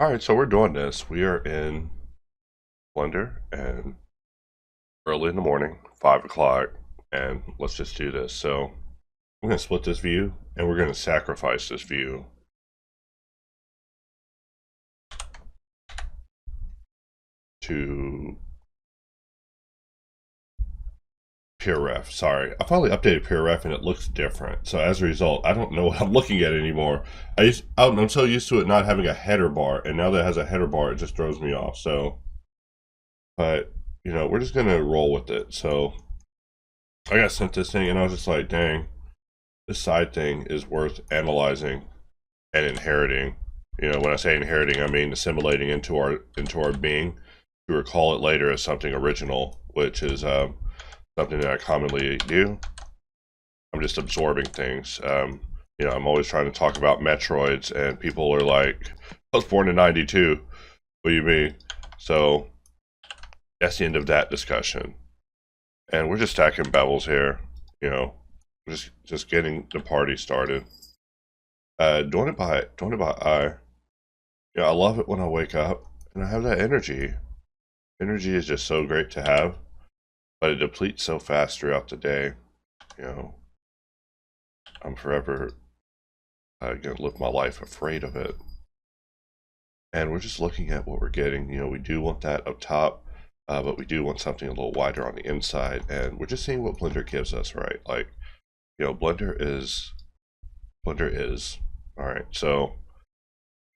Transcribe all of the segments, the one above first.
Alright, so we're doing this. We are in Blender and early in the morning, 5 o'clock, and let's just do this. So I'm going to split this view and we're going to sacrifice this view to PureRef. Sorry, I finally updated PureRef and it looks different. So as a result, I don't know what I'm looking at anymore. I'm so used to it not having a header bar, and now that it has a header bar, it just throws me off. So, but you know, we're just going to roll with it. So I got sent this thing and I was just like, dang, this side thing is worth analyzing and inheriting. You know, when I say inheriting, I mean assimilating into our being to recall it later as something original, which is something that I commonly do. I'm just absorbing things. You know, I'm always trying to talk about Metroids, and people are like, I was born in 92. What do you mean? So that's the end of that discussion. And we're just stacking bevels here, you know, just getting the party started. Doing it by eye. Yeah, I love it when I wake up and I have that energy. Energy is just so great to have, but it depletes so fast throughout the day. You know, I'm forever gonna live my life afraid of it. And we're just looking at what we're getting. You know, we do want that up top, but we do want something a little wider on the inside. And we're just seeing what Blender gives us, right? Like, you know, Blender is. All right, so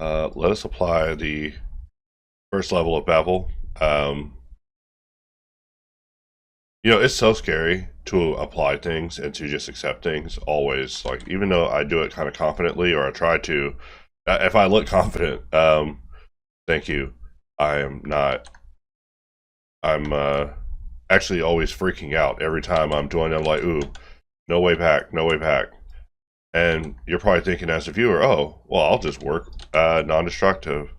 let us apply the first level of bevel. You know, it's so scary to apply things and to just accept things always. Like, even though I do it kind of confidently, or I try to, if I look confident, thank you. I am not. I'm actually always freaking out every time I'm doing it. I'm like, ooh, no way back, no way back. And you're probably thinking as a viewer, oh, well, I'll just work non-destructive.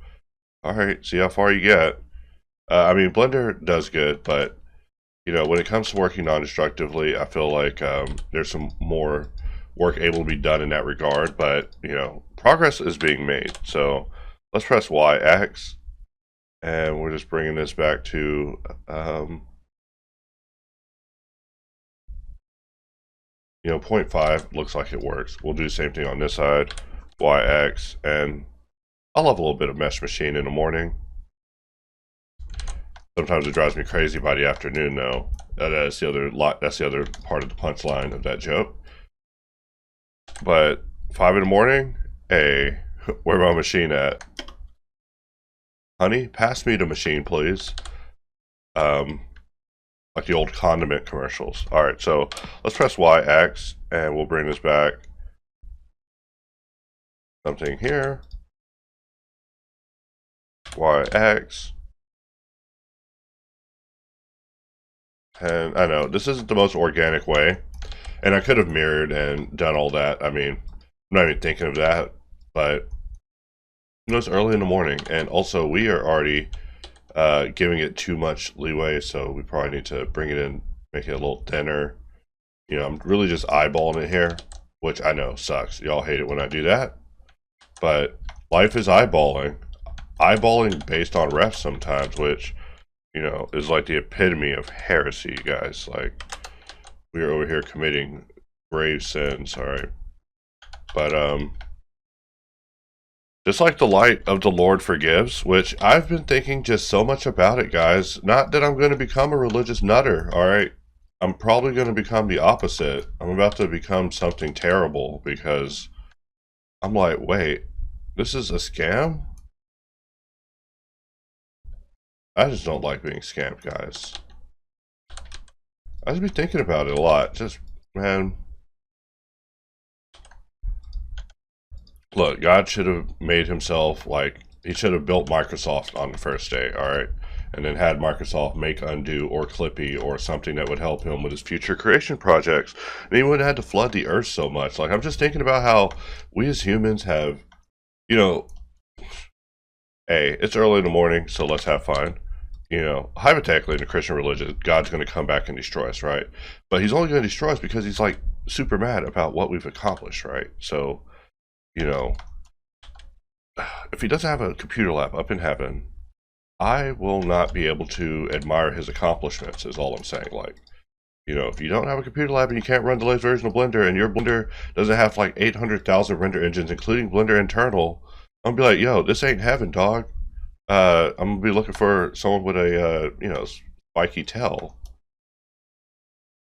All right, see how far you get. I mean, Blender does good, but you know, when it comes to working non-destructively, I feel like there's some more work able to be done in that regard. But you know, progress is being made. So let's press YX, and we're just bringing this back to you know, 0.5 looks like it works. We'll do the same thing on this side, YX, and I'll have a little bit of Mesh Machine in the morning. Sometimes it drives me crazy by the afternoon, though. That's the other part of the punchline of that joke. But 5 in the morning, hey, where my machine at? Honey, pass me the machine, please. Like the old condiment commercials. All right, so let's press YX, and we'll bring this back. Something here. YX. And I know this isn't the most organic way, and I could have mirrored and done all that. I mean, I'm not even thinking of that, but you know, it's early in the morning, and also we are already giving it too much leeway, so we probably need to bring it in, make it a little thinner. You know, I'm really just eyeballing it here, which I know sucks. Y'all hate it when I do that, but life is eyeballing. Eyeballing based on refs sometimes, which, you know, is like the epitome of heresy, guys. Like, we are over here committing grave sins, alright? But, just like the light of the Lord forgives, which I've been thinking just so much about it, guys. Not that I'm going to become a religious nutter, alright? I'm probably going to become the opposite. I'm about to become something terrible because I'm like, wait, this is a scam? I just don't like being scammed, guys. I just be thinking about it a lot. Just, man. Look, God should have made himself, like, he should have built Microsoft on the first day, alright? And then had Microsoft make undo or Clippy or something that would help him with his future creation projects. And he wouldn't have had to flood the earth so much. Like, I'm just thinking about how we as humans have, you know, hey, it's early in the morning, so let's have fun. You know, hypothetically in the Christian religion, God's going to come back and destroy us, right? But he's only going to destroy us because he's like super mad about what we've accomplished, right? So, you know, if he doesn't have a computer lab up in heaven, I will not be able to admire his accomplishments, is all I'm saying. Like, you know, if you don't have a computer lab and you can't run the latest version of Blender, and your Blender doesn't have like 800,000 render engines, including Blender internal, I'm gonna be like, yo, this ain't heaven, dog. I'm gonna be looking for someone with a, you know, spiky tail.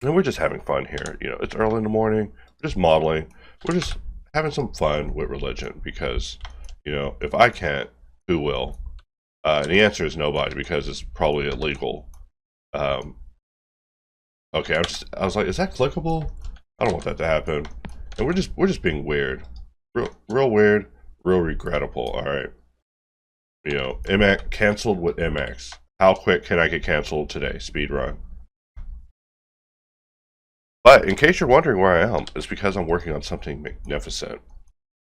And we're just having fun here. You know, it's early in the morning. We're just modeling. We're just having some fun with religion because, you know, if I can't, who will? And the answer is nobody because it's probably illegal. Okay, I was like, is that clickable? I don't want that to happen. And we're just being weird, real weird, real regrettable. All right, you know, MX canceled with MX. How quick can I get canceled today? Speed run. But in case you're wondering where I am, it's because I'm working on something magnificent.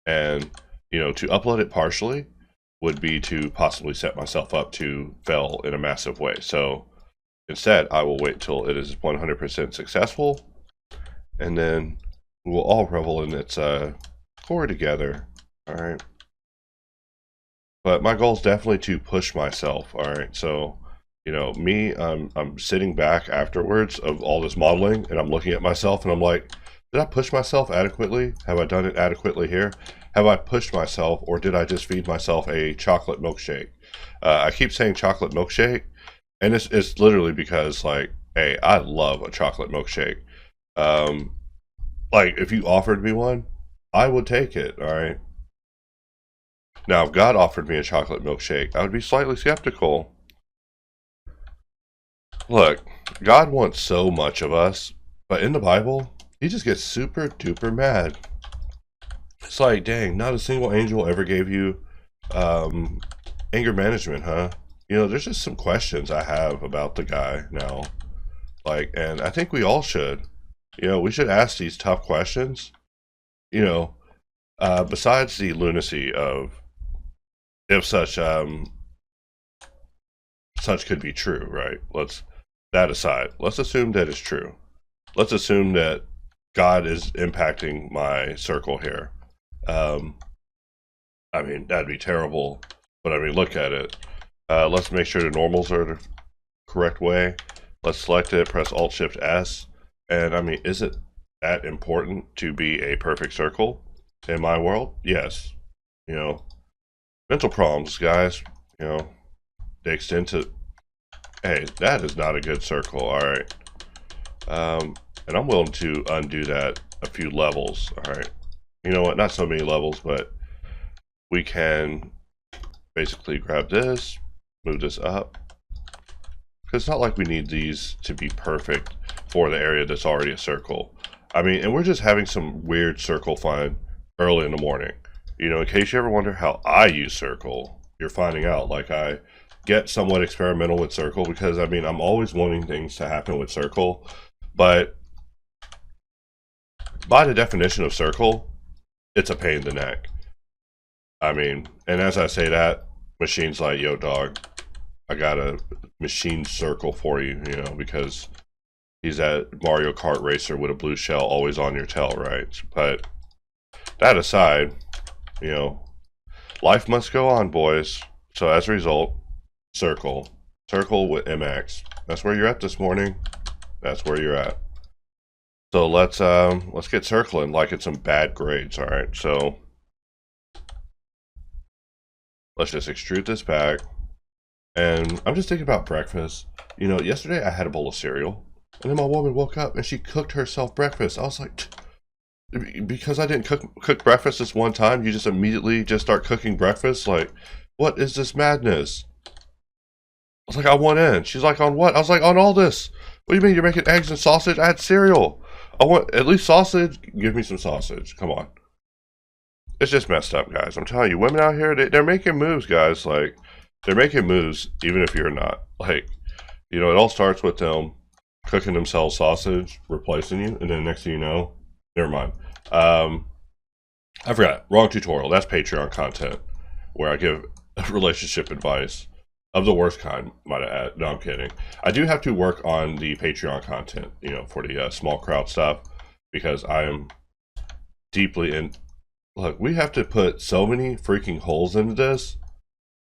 And, you know, to upload it partially would be to possibly set myself up to fail in a massive way. So instead, I will wait till it is 100% successful, and then we will all revel in its glory together. All right. But my goal is definitely to push myself. All right. So, you know, me, I'm sitting back afterwards of all this modeling, and I'm looking at myself, and I'm like, did I push myself adequately? Have I done it adequately here? Have I pushed myself, or did I just feed myself a chocolate milkshake? I keep saying chocolate milkshake, and it's literally because, like, hey, I love a chocolate milkshake. Like, if you offered me one, I would take it, all right? Now, if God offered me a chocolate milkshake, I would be slightly skeptical. Look, God wants so much of us, but in the Bible, he just gets super duper mad. It's like, dang, not a single angel ever gave you anger management, huh? You know, there's just some questions I have about the guy now. Like, and I think we all should. You know, we should ask these tough questions. You know, besides the lunacy of if such could be true, right? That aside, let's assume that it's true. Let's assume that God is impacting my circle here. I mean, that'd be terrible, but I mean, look at it. Let's make sure the normals are the correct way. Let's select it, press Alt-Shift-S, and I mean, is it that important to be a perfect circle in my world? Yes. You know, mental problems, guys, you know, they extend to, hey, that is not a good circle, all right. And I'm willing to undo that a few levels, all right. You know what, not so many levels, but we can basically grab this, move this up. Because it's not like we need these to be perfect for the area that's already a circle. I mean, and we're just having some weird circle fun early in the morning. You know, in case you ever wonder how I use circle, you're finding out. Like, I get somewhat experimental with circle because, I mean, I'm always wanting things to happen with circle. But by the definition of circle, it's a pain in the neck. I mean, and as I say that, machine's like, yo, dog, I got a machine circle for you, you know, because he's that Mario Kart racer with a blue shell always on your tail, right? But that aside, you know, life must go on, boys. So as a result, circle with MX. That's where you're at this morning. That's where you're at. So let's get circling like it's some bad grades, all right? So let's just extrude this back. And I'm just thinking about breakfast. You know, yesterday I had a bowl of cereal, and then my woman woke up and she cooked herself breakfast. I was like, because I didn't cook breakfast this one time, you just immediately just start cooking breakfast? Like, what is this madness? I was like, I want in. She's like, on what? I was like, on all this. What do you mean you're making eggs and sausage? I had cereal. I want at least sausage. Give me some sausage. Come on. It's just messed up, guys. I'm telling you, women out here, they're making moves, guys. Like, they're making moves even if you're not. Like, you know, it all starts with them cooking themselves sausage, replacing you, and then next thing you know, never mind. I forgot. Wrong tutorial. That's Patreon content where I give relationship advice of the worst kind, might I add. No, I'm kidding. I do have to work on the Patreon content, you know, for the small crowd stuff, because I am deeply in, look, we have to put so many freaking holes into this,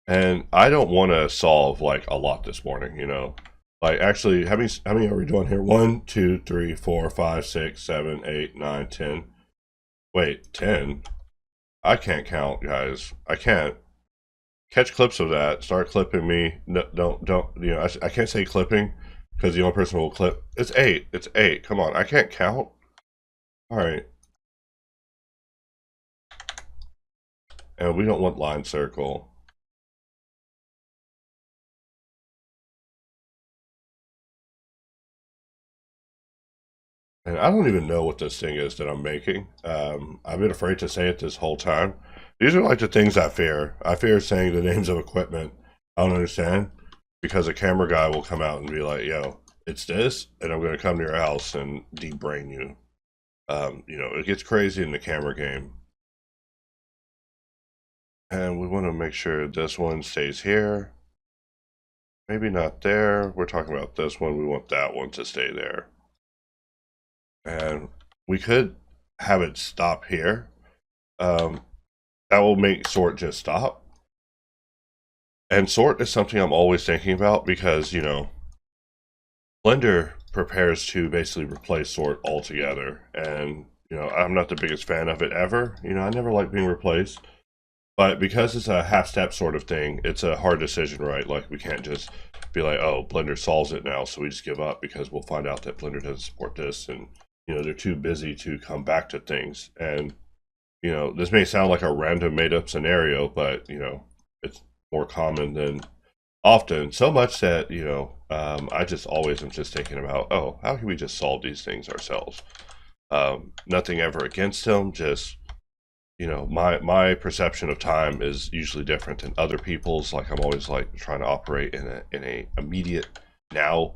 and I don't want to solve like a lot this morning, you know. Like, actually, how many are we doing here? 1, 2, 3, 4, 5, 6, 7, 8, 9, 10. Wait, 10? I can't count, guys. I can't. Catch clips of that. Start clipping me. No, don't. You know, I can't say clipping because the only person who will clip. It's 8. It's 8. Come on, I can't count. All right. And we don't want line circle. And I don't even know what this thing is that I'm making. I've been afraid to say it this whole time. These are like the things I fear. I fear saying the names of equipment I don't understand, because a camera guy will come out and be like, yo, it's this, and I'm going to come to your house and de-brain you. You know, it gets crazy in the camera game. And we want to make sure this one stays here. Maybe not there. We're talking about this one. We want that one to stay there. And we could have it stop here. That will make sort just stop. And sort is something I'm always thinking about because, you know, Blender prepares to basically replace sort altogether. And, you know, I'm not the biggest fan of it ever. You know, I never like being replaced. But because it's a half-step sort of thing, it's a hard decision, right? Like, we can't just be like, oh, Blender solves it now, so we just give up because we'll find out that Blender doesn't support this, and, you know, they're too busy to come back to things. And, you know, this may sound like a random made-up scenario, but, you know, it's more common than often. So much that, you know, I just always am just thinking about, oh, how can we just solve these things ourselves? Nothing ever against them, just, you know, my perception of time is usually different than other people's. Like, I'm always like trying to operate in a immediate now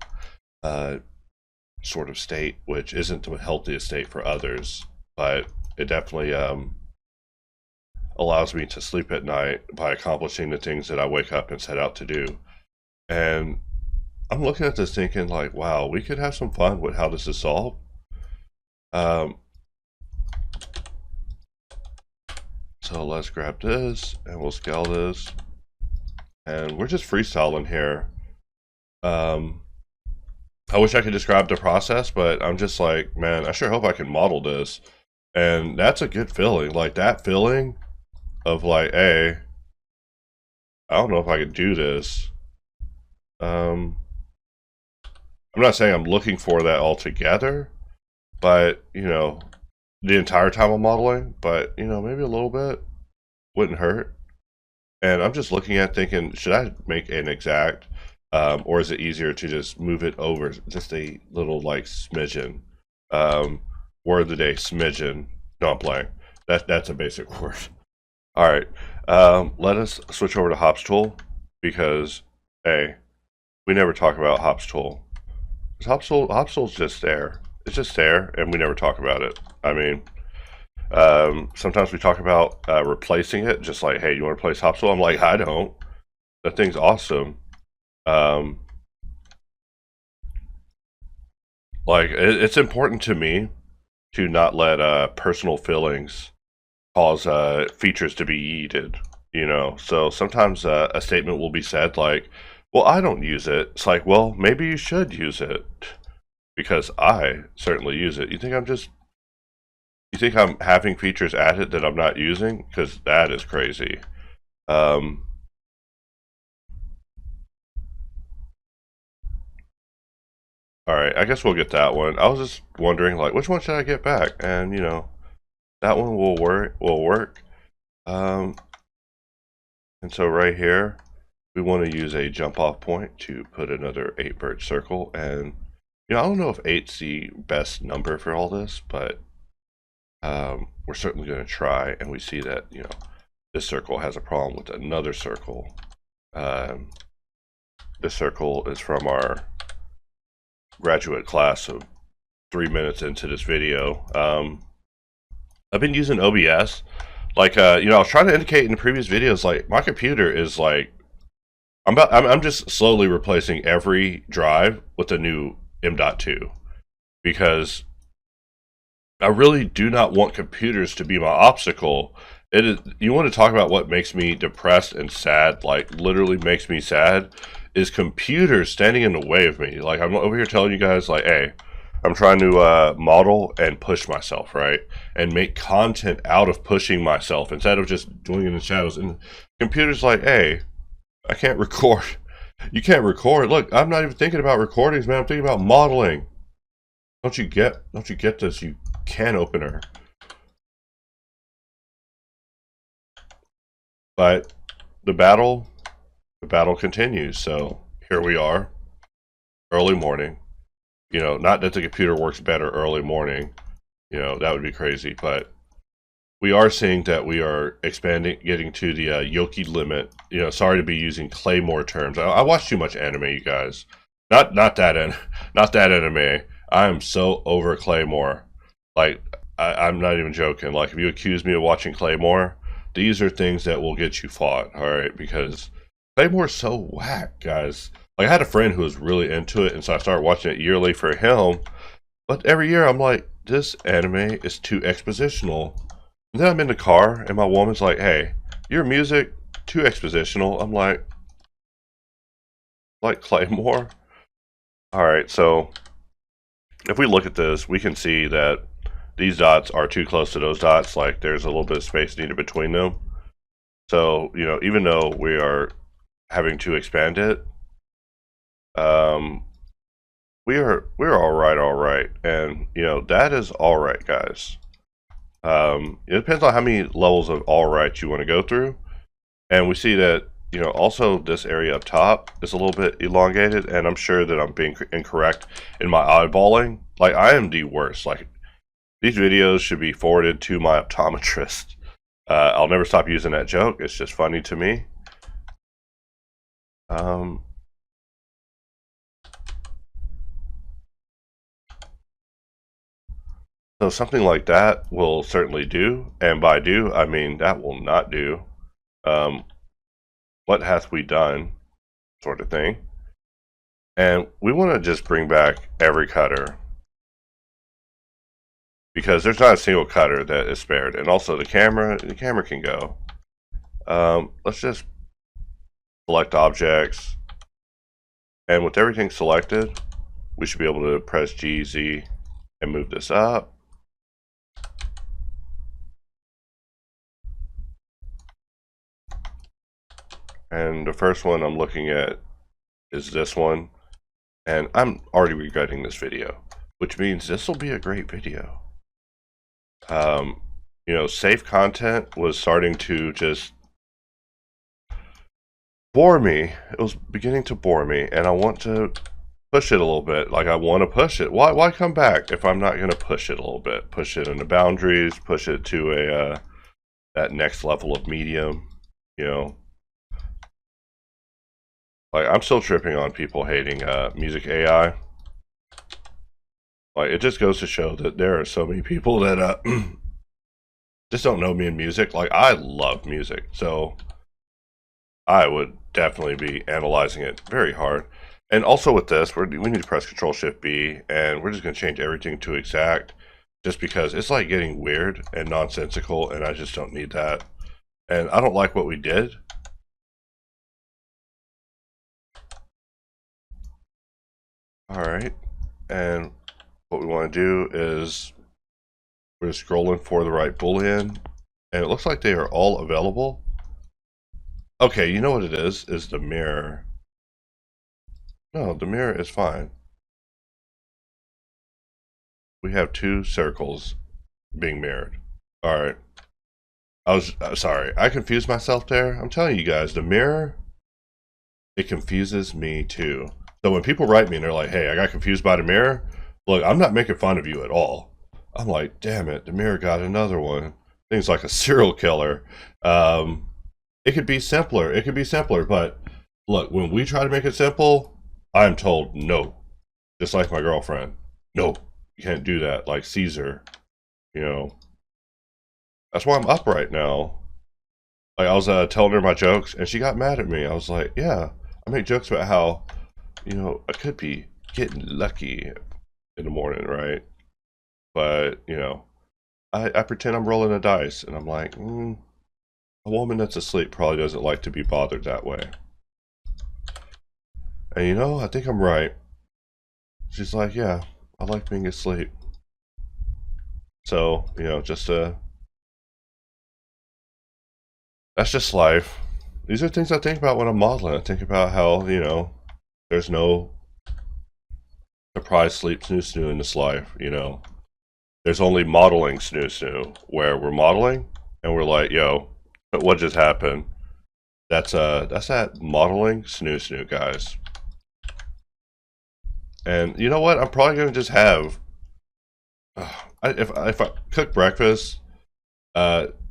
sort of state, which isn't the healthiest state for others, but it definitely allows me to sleep at night by accomplishing the things that I wake up and set out to do. And I'm looking at this thinking like, wow, we could have some fun with how this is solved. So let's grab this and we'll scale this. And we're just freestyling here. I wish I could describe the process, but I'm just like, man, I sure hope I can model this. And that's a good feeling. Like, that feeling of like, hey, I don't know if I can do this. I'm not saying I'm looking for that altogether, but, you know, the entire time I'm modeling, but, you know, maybe a little bit wouldn't hurt. And I'm just looking at thinking, should I make an exact, or is it easier to just move it over just a little like smidgen? Word of the day, smidgen. No, I'm playing. That's a basic word. All right, let us switch over to hops tool, because, hey, we never talk about hops tool. Hops tool's just there. It's just there, and we never talk about it. I mean, sometimes we talk about replacing it, just like, hey, you want to replace hops tool? I'm like, I don't. That thing's awesome. Like, it's important to me to not let personal feelings cause features to be yeeted, you know? So sometimes a statement will be said like, well, I don't use it. It's like, well, maybe you should use it, because I certainly use it. You think I'm having features added that I'm not using? Because that is crazy. All right, I guess we'll get that one. I was just wondering, like, which one should I get back? And, you know, that one will work. And so right here, we want to use a jump off point to put another 8 verge circle. And, you know, I don't know if 8's the best number for all this, but we're certainly going to try. And we see that, you know, this circle has a problem with another circle. This circle is from our graduate class, so 3 minutes into this video. I've been using OBS. Like, you know, I was trying to indicate in the previous videos, like, my computer is like, I'm just slowly replacing every drive with a new M.2, because I really do not want computers to be my obstacle. It is, you want to talk about what makes me depressed and sad, like literally makes me sad, is computers standing in the way of me. Like I'm over here telling you guys like, hey, I'm trying to model and push myself, right? And make content out of pushing myself instead of just doing it in the shadows. And computers like, hey, I can't record. You can't record. Look, I'm not even thinking about recordings, man. I'm thinking about modeling. Don't you get this, you can opener? But the battle continues. So here we are, early morning. You know, not that the computer works better early morning. You know, that would be crazy. But we are seeing that we are expanding, getting to the Yoki limit. You know, sorry to be using Claymore terms. I watch too much anime, you guys. Not that anime. I am so over Claymore. Like, I'm not even joking. Like, if you accuse me of watching Claymore, these are things that will get you fought, alright? Because Claymore's so whack, guys. Like, I had a friend who was really into it, and so I started watching it yearly for him. But every year, I'm like, this anime is too expositional. And then I'm in the car, and my woman's like, hey, your music, too expositional. I'm like Claymore? Alright, so if we look at this, we can see that these dots are too close to those dots. Like there's a little bit of space needed between them. So, you know, even though we are having to expand it, we're all right. And, you know, that is all right, guys. It depends on how many levels of all right you want to go through. And we see that, you know, also this area up top is a little bit elongated, and I'm sure that I'm being incorrect in my eyeballing. Like, I am the worst. Like, these videos should be forwarded to my optometrist. I'll never stop using that joke. It's just funny to me. So something like that will certainly do, and by do, I mean that will not do. What hath we done, sort of thing. And we want to just bring back every cutter, because there's not a single cutter that is spared. And also the camera can go. Let's just select objects, and with everything selected, we should be able to press GZ and move this up. And the first one I'm looking at is this one, and I'm already regretting this video, which means this will be a great video. You know, safe content was starting to just bore me. It was beginning to bore me, and I want to push it a little bit. Like, I want to push it. Why come back if I'm not going to push it a little bit? Push it in the boundaries, push it to a that next level of medium, you know. Like, I'm still tripping on people hating music AI. Like, it just goes to show that there are so many people that just don't know me in music. Like, I love music, so I would definitely be analyzing it very hard. And also with this, we need to press Control-Shift-B, and we're just going to change everything to exact, just because it's like getting weird and nonsensical, and I just don't need that. And I don't like what we did. Alright, and what we want to do is we're scrolling for the right boolean, and it looks like they are all available. Okay, you know what it is the mirror. No, the mirror is fine. We have two circles being mirrored. Alright. I was sorry, I confused myself there. I'm telling you guys, the mirror, it confuses me too. So when people write me and they're like, hey, I got confused by the mirror, look, I'm not making fun of you at all. I'm like, damn it, the mirror got another one. Things like a serial killer. It could be simpler. It could be simpler, but look, when we try to make it simple, I'm told no. Just like my girlfriend. No, you can't do that. Like Caesar, you know. That's why I'm up right now. Like, I was telling her my jokes, and she got mad at me. I was like, yeah, I make jokes about how, you know, I could be getting lucky in the morning, right? But, you know, I pretend I'm rolling a dice, and I'm like, a woman that's asleep probably doesn't like to be bothered that way. And you know, I think I'm right. She's like, yeah, I like being asleep. So, you know, that's just life. These are things I think about when I'm modeling. I think about how, you know, there's no surprise sleep snoo snoo in this life, you know. There's only modeling snoo snoo, where we're modeling and we're like, yo, what just happened? That's that modeling snoo snoo, guys. And you know what? I'm probably gonna just have if I cook breakfast,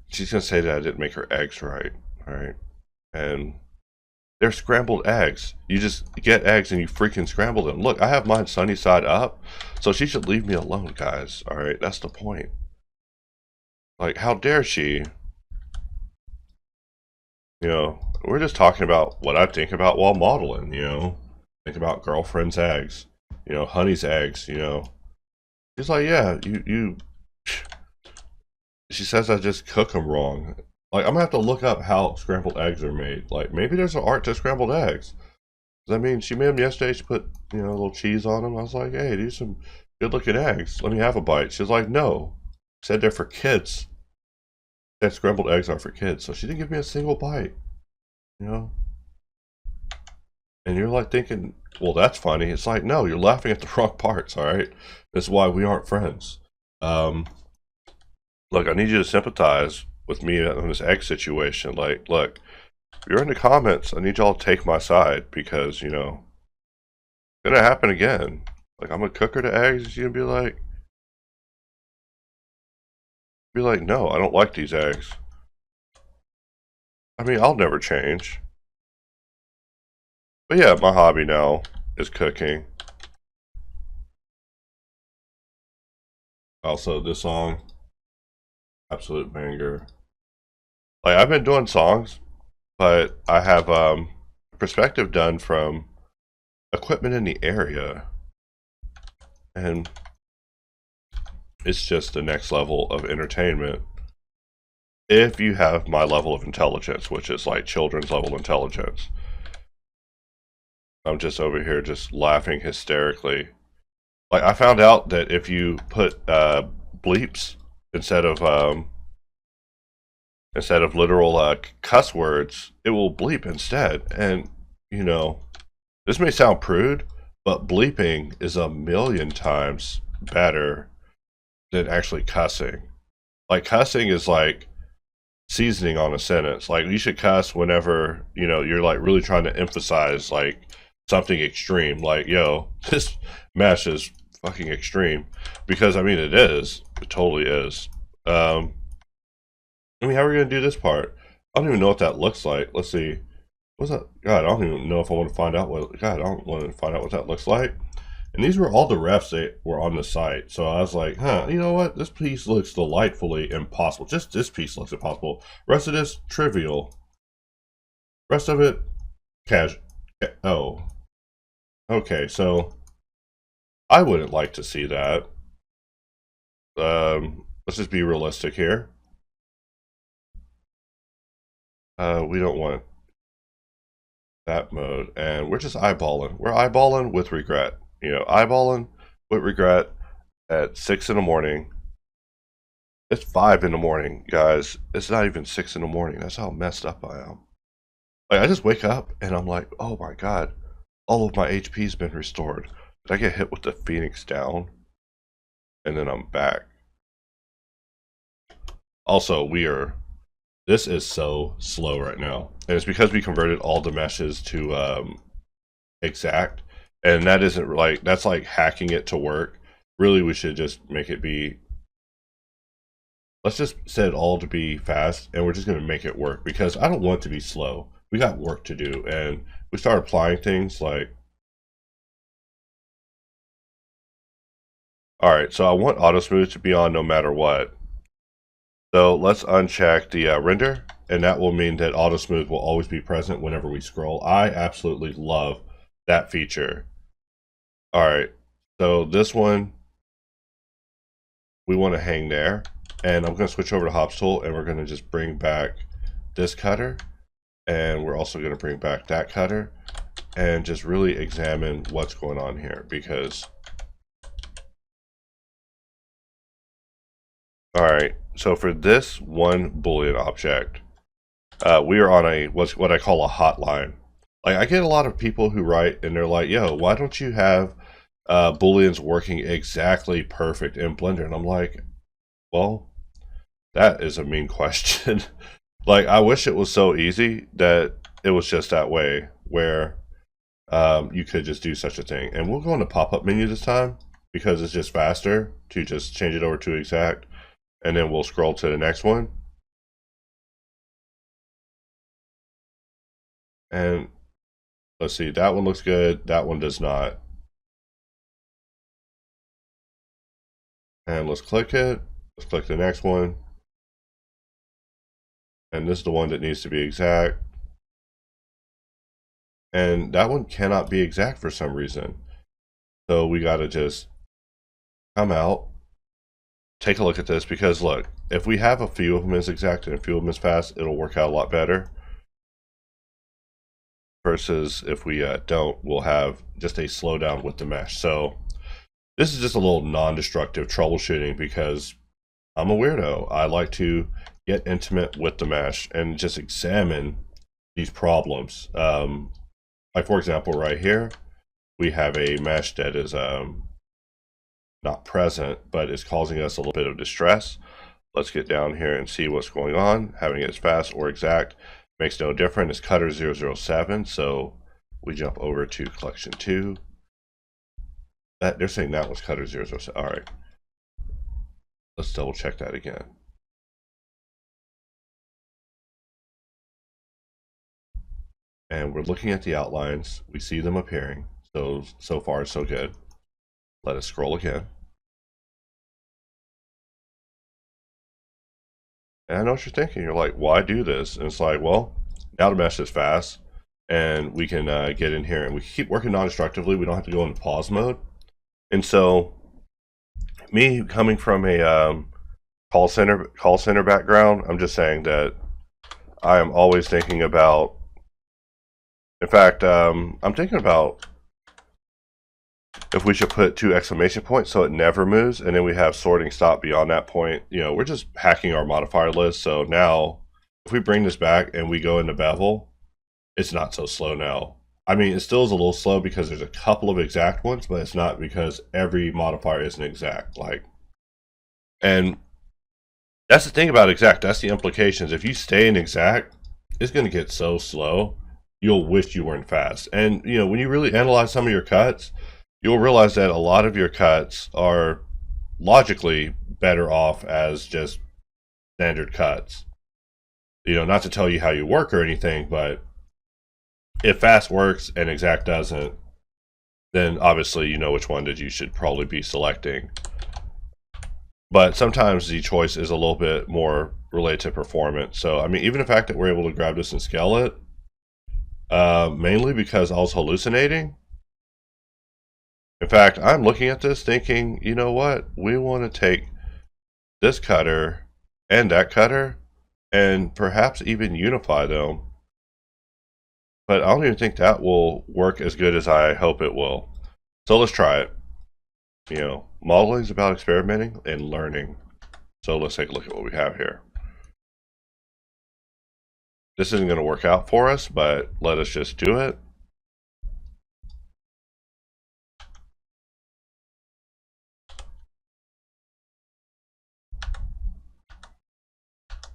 she's gonna say that I didn't make her eggs right. All right, and they're scrambled eggs. You just get eggs and you freaking scramble them. Look, I have mine sunny side up, so she should leave me alone, guys. All right, that's the point. Like, how dare she? You know, we're just talking about what I think about while modeling. You know, think about girlfriend's eggs. You know, honey's eggs. You know, she's like, yeah, you. She says I just cook them wrong. Like, I'm gonna have to look up how scrambled eggs are made. Like, maybe there's an art to scrambled eggs. I mean, she made them yesterday. She put, you know, a little cheese on them. I was like, hey, these are some good-looking eggs. Let me have a bite. She was like, no. Said they're for kids. That scrambled eggs are for kids. So she didn't give me a single bite. You know? And you're like thinking, well, that's funny. It's like, no, you're laughing at the wrong parts, all right? That's why we aren't friends. Look, I need you to sympathize with me in this egg situation. Like, look, if you're in the comments, I need y'all to take my side because, you know, it's gonna happen again. Like, I'm gonna cook her the eggs, and she's gonna be like, no, I don't like these eggs. I mean, I'll never change. But yeah, my hobby now is cooking. Also, this song, absolute banger. Like, I've been doing songs, but I have perspective done from equipment in the area, and it's just the next level of entertainment if you have my level of intelligence, which is like children's level intelligence. I'm just over here just laughing hysterically. Like, I found out that if you put bleeps instead of literal cuss words, it will bleep instead. And you know, this may sound prude, but bleeping is a million times better than actually cussing. Like, cussing is like seasoning on a sentence. Like, you should cuss whenever, you know, you're like really trying to emphasize like something extreme. Like, yo, this mesh is fucking extreme. Because I mean, it is. It totally is. I mean, how are we gonna do this part? I don't even know what that looks like. Let's see. What's that? God, I don't even know if I want to find out what. God, I don't want to find out what that looks like. And these were all the refs that were on the site. So I was like, huh, you know what? This piece looks delightfully impossible. Just this piece looks impossible. Rest of this, trivial. Rest of it, casual. Oh. Okay, so I wouldn't like to see that. Let's just be realistic here. We don't want that mode. And we're just eyeballing. We're eyeballing with regret. You know, eyeballing with regret at 6 in the morning. It's 5 in the morning, guys. It's not even 6 in the morning. That's how messed up I am. Like, I just wake up and I'm like, oh my god, all of my HP's been restored. Did I get hit with the Phoenix down? And then I'm back. Also, this is so slow right now. And it's because we converted all the meshes to exact. And that isn't like, that's like hacking it to work. Really, we should just make it be, let's just set it all to be fast, and we're just going to make it work, because I don't want it to be slow. We got work to do, and we start applying things like, alright, so I want auto smooth to be on no matter what. So let's uncheck the render, and that will mean that auto smooth will always be present whenever we scroll. I absolutely love that feature. Alright, so this one, we want to hang there. And I'm going to switch over to Hops tool, and we're going to just bring back this cutter, and we're also going to bring back that cutter, and just really examine what's going on here. Because all right, so for this one Boolean object, we are on a what I call a hotline. Like, I get a lot of people who write and they're like, yo, why don't you have Booleans working exactly perfect in Blender? And I'm like, well, that is a mean question. Like, I wish it was so easy that it was just that way, where you could just do such a thing. And we'll go into pop-up menu this time, because it's just faster to just change it over to exact, and then we'll scroll to the next one. And let's see, that one looks good, that one does not. And let's click it, let's click the next one. And this is the one that needs to be exact. And that one cannot be exact for some reason. So we gotta just come out, take a look at this, because look, if we have a few of them as exact and a few of them as fast, it'll work out a lot better. Versus if we don't, we'll have just a slowdown with the mesh. So this is just a little non-destructive troubleshooting, because I'm a weirdo. I like to get intimate with the mesh and just examine these problems. Like, for example, right here, we have a mesh that is not present, but is causing us a little bit of distress. Let's get down here and see what's going on. Having it as fast or exact makes no difference. It's cutter 007, so we jump over to collection 2. They're saying that was cutter 007. All right, let's double check that again. And we're looking at the outlines. We see them appearing. So far, so good. Let us scroll again. And I know what you're thinking. You're like, why do this? And it's like, well, now the mesh is fast, and we can get in here and we keep working non-destructively. We don't have to go into pause mode. And so, me coming from a call center background, I'm just saying that I am always thinking about. In fact, I'm thinking about if we should put 2 exclamation points so it never moves, and then we have sorting stop beyond that point. You know, we're just hacking our modifier list. So now, if we bring this back and we go into bevel, it's not so slow now. I mean, it still is a little slow because there's a couple of exact ones, but it's not because every modifier isn't exact. Like, and that's the thing about exact. That's the implications. If you stay in exact, it's going to get so slow, you'll wish you weren't fast. And, you know, when you really analyze some of your cuts, you'll realize that a lot of your cuts are logically better off as just standard cuts. You know, not to tell you how you work or anything, but if fast works and exact doesn't, then obviously you know which one that you should probably be selecting. But sometimes the choice is a little bit more related to performance. So, I mean, even the fact that we're able to grab this and scale it, mainly because I was hallucinating. In fact, I'm looking at this thinking, you know what? We want to take this cutter and that cutter and perhaps even unify them. But I don't even think that will work as good as I hope it will. So let's try it. You know, modeling is about experimenting and learning. So let's take a look at what we have here. This isn't going to work out for us, but let us just do it.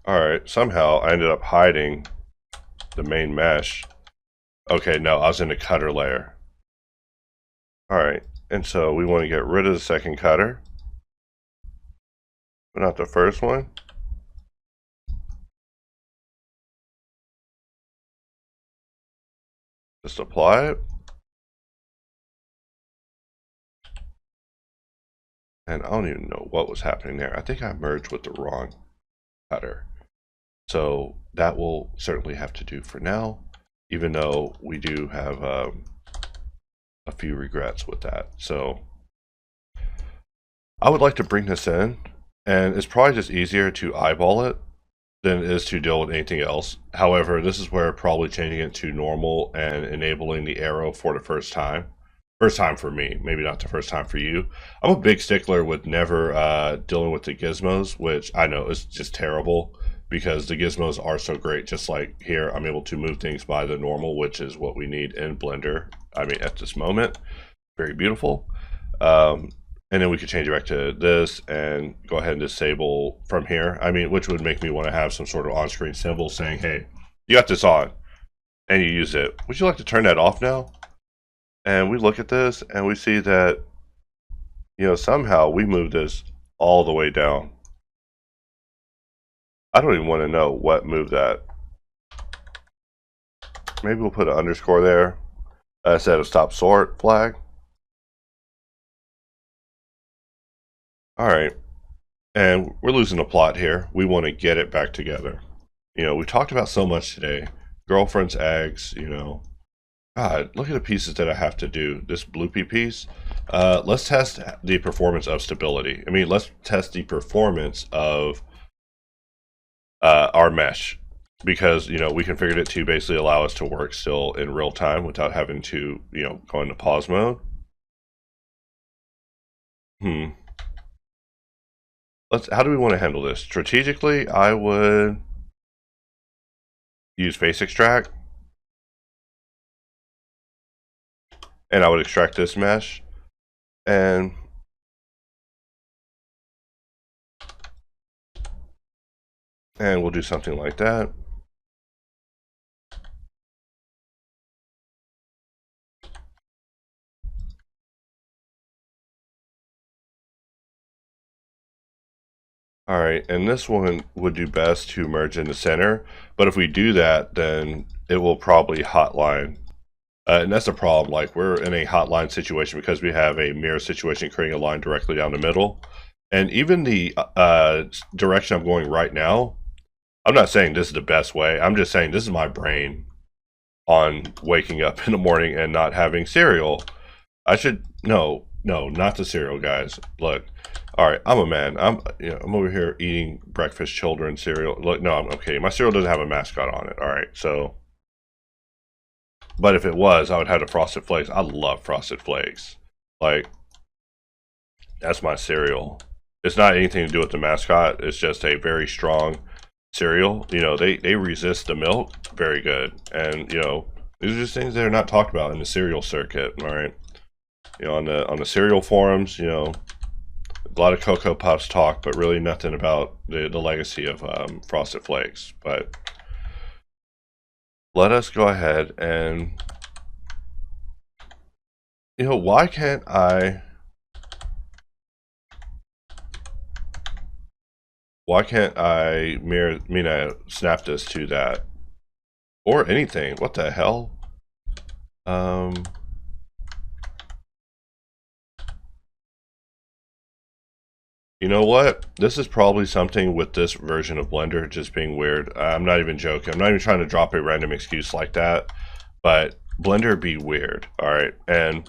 Alright, somehow I ended up hiding the main mesh. Okay, no, I was in the cutter layer. Alright, and so we want to get rid of the second cutter, but not the first one. Just apply it. And I don't even know what was happening there. I think I merged with the wrong cutter. So that will certainly have to do for now, even though we do have a few regrets with that. So I would like to bring this in And it's probably just easier to eyeball it than it is to deal with anything else. However, this is where probably changing it to normal and enabling the arrow for the first time. First time for me, maybe not the first time for you. I'm a big stickler with never dealing with the gizmos, which I know is just terrible because the gizmos are so great. Just like here, I'm able to move things by the normal, which is what we need in Blender. I mean, at this moment, very beautiful. And then we could change it back to this and go ahead and disable from here. I mean, which would make me want to have some sort of on-screen symbol saying, hey, you got this on and you use it. Would you like to turn that off now? And we look at this and we see that, you know, somehow we moved this all the way down. I don't even want to know what moved that. Maybe we'll put an underscore there instead of stop sort flag. All right, and we're losing the plot here. We want to get it back together. You know, we talked about so much today. Girlfriend's eggs, you know. God, look at the pieces that I have to do. This bloopy piece. Let's test the performance of stability. I mean, let's test the performance of our mesh. Because, you know, we configured it to basically allow us to work still in real time without having to, you know, go into pause mode. How do we want to handle this? Strategically, I would use face extract. And I would extract this mesh. And we'll do something like that. All right, and this one would do best to merge in the center, but if we do that, then it will probably hotline. And that's a problem, like we're in a hotline situation because we have a mirror situation creating a line directly down the middle. And even the direction I'm going right now, I'm not saying this is the best way, I'm just saying this is my brain on waking up in the morning and not having cereal. I should, no, not the cereal, guys. Look. All right, I'm a man. I'm over here eating breakfast children cereal. Look, no, I'm okay. My cereal doesn't have a mascot on it. All right, so, but if it was, I would have the Frosted Flakes. I love Frosted Flakes. Like, that's my cereal. It's not anything to do with the mascot. It's just a very strong cereal. You know, they resist the milk very good, and you know, these are just things that are not talked about in the cereal circuit. All right, you know, on the cereal forums, you know. A lot of Cocoa Puffs talk, but really nothing about the legacy of Frosted Flakes. But let us go ahead and, you know, why can't I snap this to that or anything? What the hell? You know what? This is probably something with this version of Blender just being weird. I'm not even joking. I'm not even trying to drop a random excuse like that. But Blender be weird, all right? And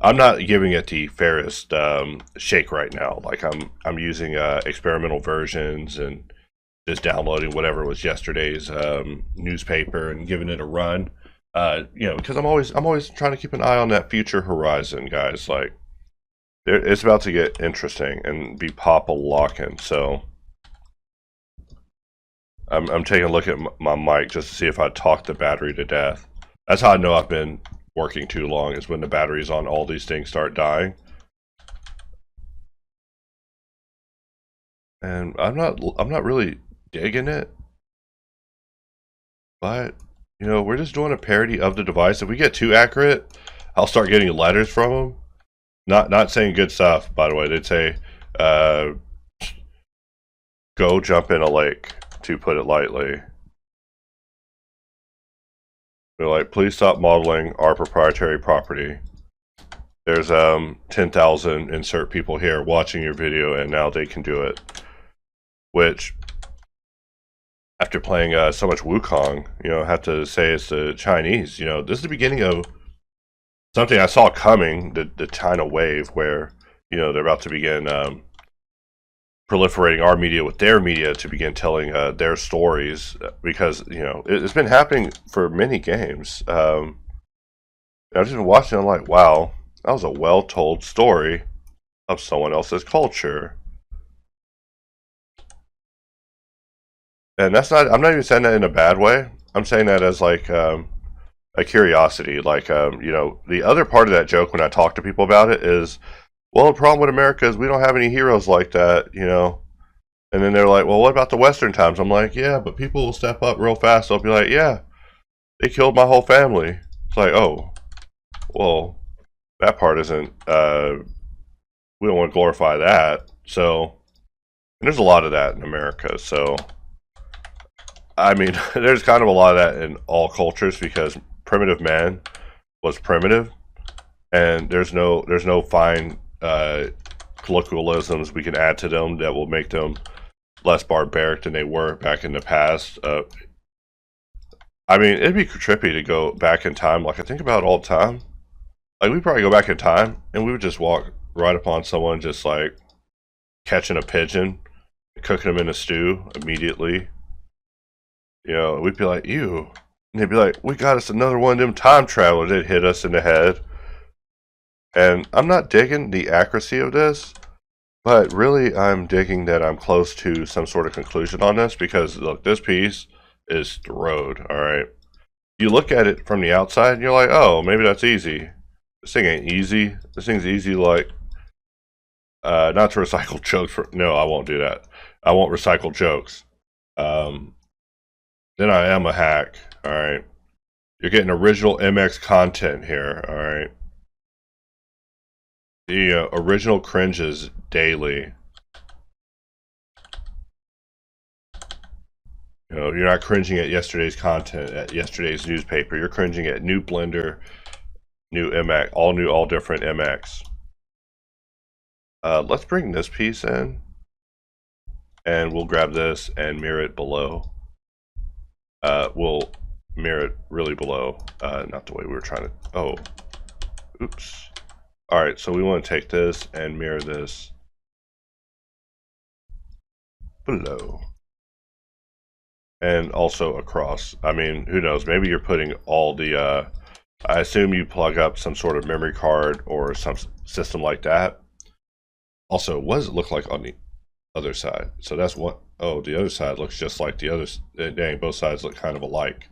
I'm not giving it the fairest shake right now. Like I'm using experimental versions and just downloading whatever was yesterday's newspaper and giving it a run. You know, because I'm always trying to keep an eye on that future horizon, guys. Like, it's about to get interesting and be pop-a-locking, so I'm taking a look at my mic just to see if I talk the battery to death. That's how I know I've been working too long, is when the batteries on all these things start dying. And I'm not really digging it, but you know, we're just doing a parody of the device. If we get too accurate, I'll start getting letters from them. Not saying good stuff, by the way. They'd say, go jump in a lake, to put it lightly. They're like, please stop modeling our proprietary property. There's 10,000 insert people here watching your video, and now they can do it. Which, after playing so much Wukong, you know, I have to say it's the Chinese. You know, this is the beginning of something I saw coming, the China wave, where, you know, they're about to begin proliferating our media with their media to begin telling their stories, because it's been happening for many games. I've just been watching. I'm like, wow, that was a well-told story of someone else's culture. And that's not, I'm not even saying that in a bad way. I'm saying that as like a curiosity. Like, the other part of that joke when I talk to people about it is, well, the problem with America is we don't have any heroes like that, And then they're like, well, what about the Western times? I'm like, yeah, but people will step up real fast. They'll be like, yeah, they killed my whole family. It's like, oh, well, that part isn't, we don't want to glorify that. So, and there's a lot of that in America. So, I mean, there's kind of a lot of that in all cultures because primitive man was primitive, and there's no fine colloquialisms we can add to them that will make them less barbaric than they were back in the past. I mean, it'd be trippy to go back in time. Like, I think about it all the time. Like, we'd probably go back in time, and we would just walk right upon someone just, like, catching a pigeon, cooking them in a stew immediately. We'd be like, ew. And they'd be like, we got us another one of them time travelers. They'd hit us in the head. And I'm not digging the accuracy of this, but really I'm digging that I'm close to some sort of conclusion on this because, look, this piece is the road, all right? You look at it from the outside and you're like, oh, maybe that's easy. This thing ain't easy. This thing's easy like, not to recycle jokes. No, I won't do that. I won't recycle jokes. Then I am a hack, all right? You're getting original MX content here, all right? The original cringes daily. You're not cringing at yesterday's content, at yesterday's newspaper. You're cringing at new Blender, new MX, all different MX. Let's bring this piece in, and we'll grab this and mirror it below. We'll mirror it really below, not the way we were trying to. Oh, oops. All right, so we want to take this and mirror this below. And also across. I mean, who knows? Maybe you're putting all the, I assume you plug up some sort of memory card or some system like that. Also, what does it look like on the other side? So that's what, oh, the other side looks just like the other, dang, both sides look kind of alike.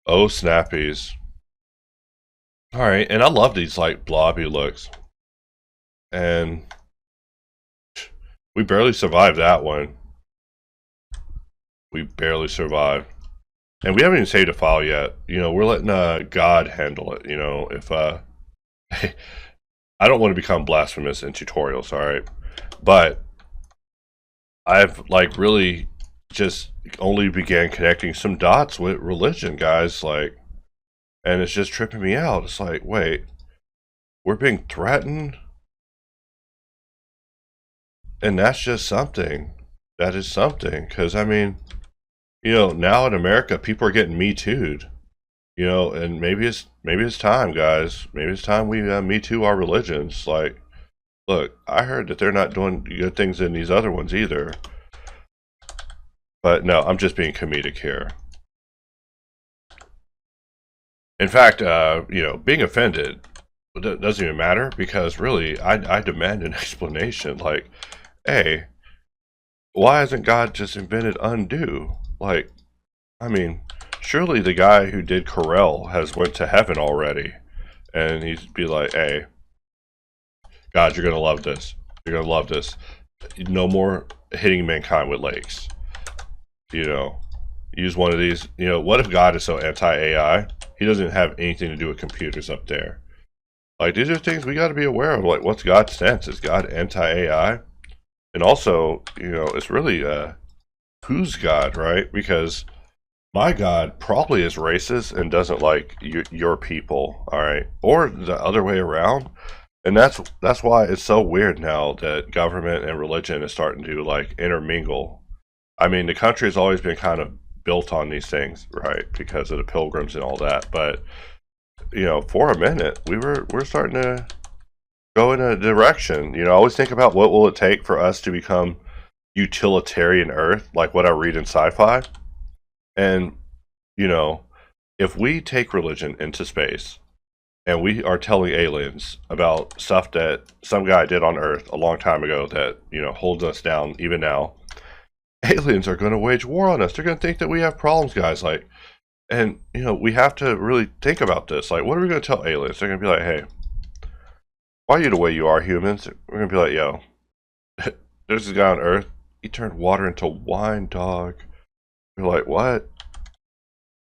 Oh, snappies. All right, and I love these like blobby looks. And we barely survived that one. We barely survived. And we haven't even saved a file yet. We're letting God handle it. If I don't want to become blasphemous in tutorials, all right? But I've like really just only began connecting some dots with religion, guys, like, and it's just tripping me out. It's like, wait, we're being threatened? And that's just something. That is something. Because, I mean, now in America, people are getting Me Too'd. And maybe it's time, guys. Maybe it's time we Me Too our religions. Like, look, I heard that they're not doing good things in these other ones either. But no, I'm just being comedic here. In fact, being offended doesn't even matter because really, I demand an explanation. Like, hey, why hasn't God just invented undo? Like, I mean, surely the guy who did Corel has went to heaven already, and he'd be like, hey, God, you're gonna love this. You're gonna love this. No more hitting mankind with lakes. Use one of these. What if God is so anti-AI? He doesn't have anything to do with computers up there. Like, these are things we got to be aware of. Like, what's God's stance? Is God anti-AI? And also, it's really, who's God, right? Because my God probably is racist and doesn't like your people, all right? Or the other way around. And that's why it's so weird now that government and religion is starting to, like, intermingle. I mean, the country has always been kind of built on these things, right? Because of the pilgrims and all that. But, for a minute, we're starting to go in a direction. You know, always think about what will it take for us to become utilitarian Earth, like what I read in sci-fi. And, you know, if we take religion into space and we are telling aliens about stuff that some guy did on Earth a long time ago that, you know, holds us down even now, aliens are going to wage war on us. They're going to think that we have problems, guys. Like, and, you know, we have to really think about this. Like, what are we going to tell aliens? They're going to be like, hey, why are you the way you are, humans? We're going to be like, yo, there's this guy on Earth. He turned water into wine, dog. We're like, what?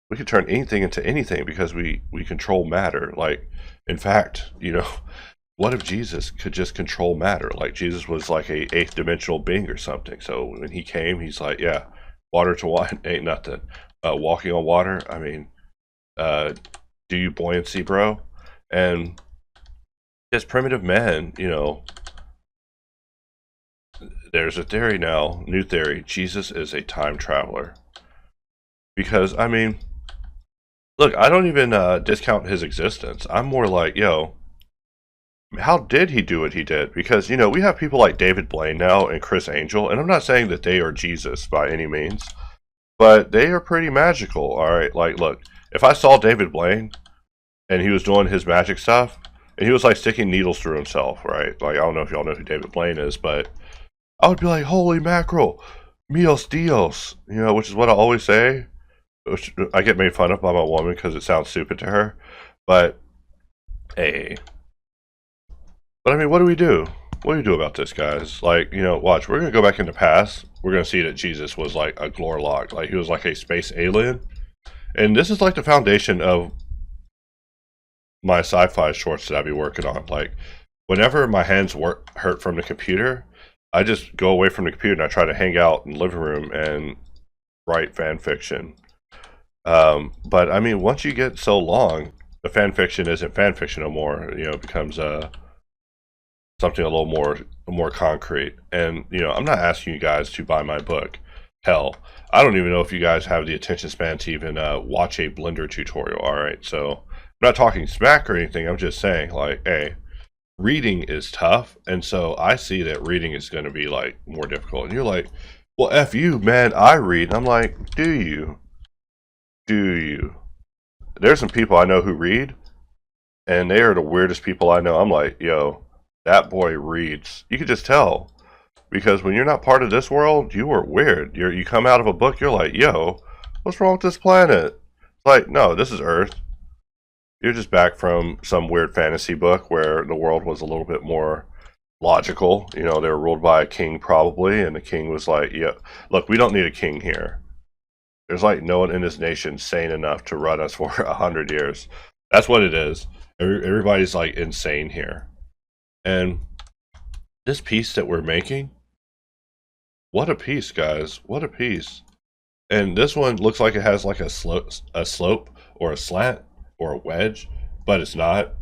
We can turn anything into anything because we control matter. Like, in fact, you know, what if Jesus could just control matter? Like, Jesus was like a 8th dimensional being or something. So when he came, he's like, yeah, water to wine ain't nothing. Walking on water, I mean, do you buoyancy, bro? And as primitive men, you know, there's a theory now, new theory, Jesus is a time traveler. Because, I mean, look, I don't even discount his existence. I'm more like, yo, how did he do what he did? Because, you know, we have people like David Blaine now and Chris Angel, and I'm not saying that they are Jesus by any means, but they are pretty magical, all right? Like, look, if I saw David Blaine and he was doing his magic stuff, and he was like sticking needles through himself, right? Like, I don't know if y'all know who David Blaine is, but I would be like, holy mackerel, Mios Dios, you know, which is what I always say. Which I get made fun of by my woman because it sounds stupid to her. But, hey. But I mean, what do we do? What do we do about this, guys? Like, you know, watch, we're going to go back in the past. We're going to see that Jesus was like a Glorlock. Like, he was like a space alien. And this is like the foundation of my sci-fi shorts that I'd be working on. Like, whenever my hands hurt from the computer, I just go away from the computer and I try to hang out in the living room and write fan fiction. But I mean, once you get so long, the fan fiction isn't fan fiction no more. You know, it becomes something a little more concrete. And you know, I'm not asking you guys to buy my book. Hell, I don't even know if you guys have the attention span to even watch a Blender tutorial. All right, so I'm not talking smack or anything. I'm just saying, like, hey, reading is tough, and so I see that reading is going to be like more difficult. And you're like, well, F you, man, I read. And I'm like, do you? Do you? There's some people I know who read, and they are the weirdest people I know. I'm like, yo, that boy reads. You can just tell. Because when you're not part of this world, you are weird. You come out of a book, you're like, yo, what's wrong with this planet? It's like, no, this is Earth. You're just back from some weird fantasy book where the world was a little bit more logical. You know, they were ruled by a king probably, and the king was like, yeah, look, we don't need a king here. There's like no one in this nation sane enough to run us for 100 years. That's what it is. Everybody's like insane here. And this piece that we're making, what a piece, guys. What a piece. And this one looks like it has like a slope or a slant or a wedge, but it's not,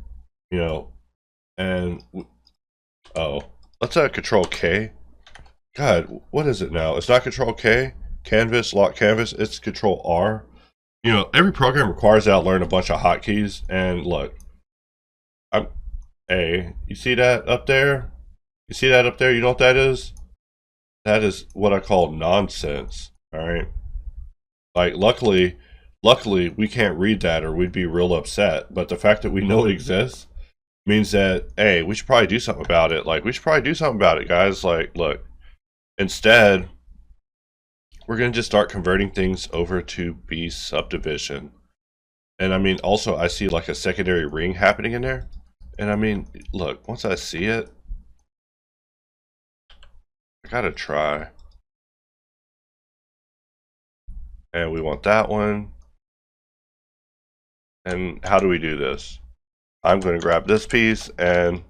you know. And, oh, let's Control K. God, what is it now? It's not Control K. Canvas, lock canvas, it's Control R. You know, every program requires that I learn a bunch of hotkeys. And look, hey, you see that up there? You see that up there? You know what that is? That is what I call nonsense. All right. Like, luckily, we can't read that or we'd be real upset. But the fact that we know it exists means that, hey, we should probably do something about it. Like, we should probably do something about it, guys. Like, look, instead, we're going to just start converting things over to B subdivision. And I mean, also, I see like a secondary ring happening in there. And I mean, look, once I see it, I gotta try. And we want that one. And how do we do this? I'm going to grab this piece and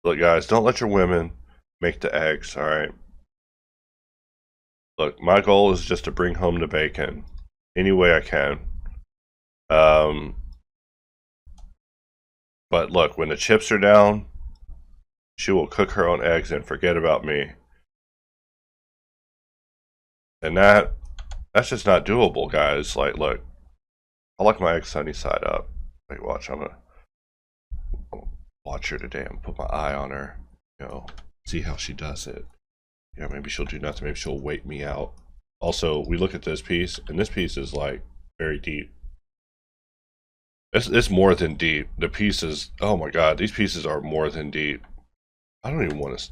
look, guys, don't let your women make the eggs, all right? Look, my goal is just to bring home the bacon any way I can. But look, when the chips are down, she will cook her own eggs and forget about me. And that's just not doable, guys. Like, look, I like my eggs sunny side up. Wait, watch, I'm watch her today and put my eye on her, see how she does it. Maybe she'll do nothing, maybe she'll wait me out. Also, we look at this piece, and this piece is like very deep. It's more than deep. The pieces, oh my god, these pieces are more than deep. I don't even want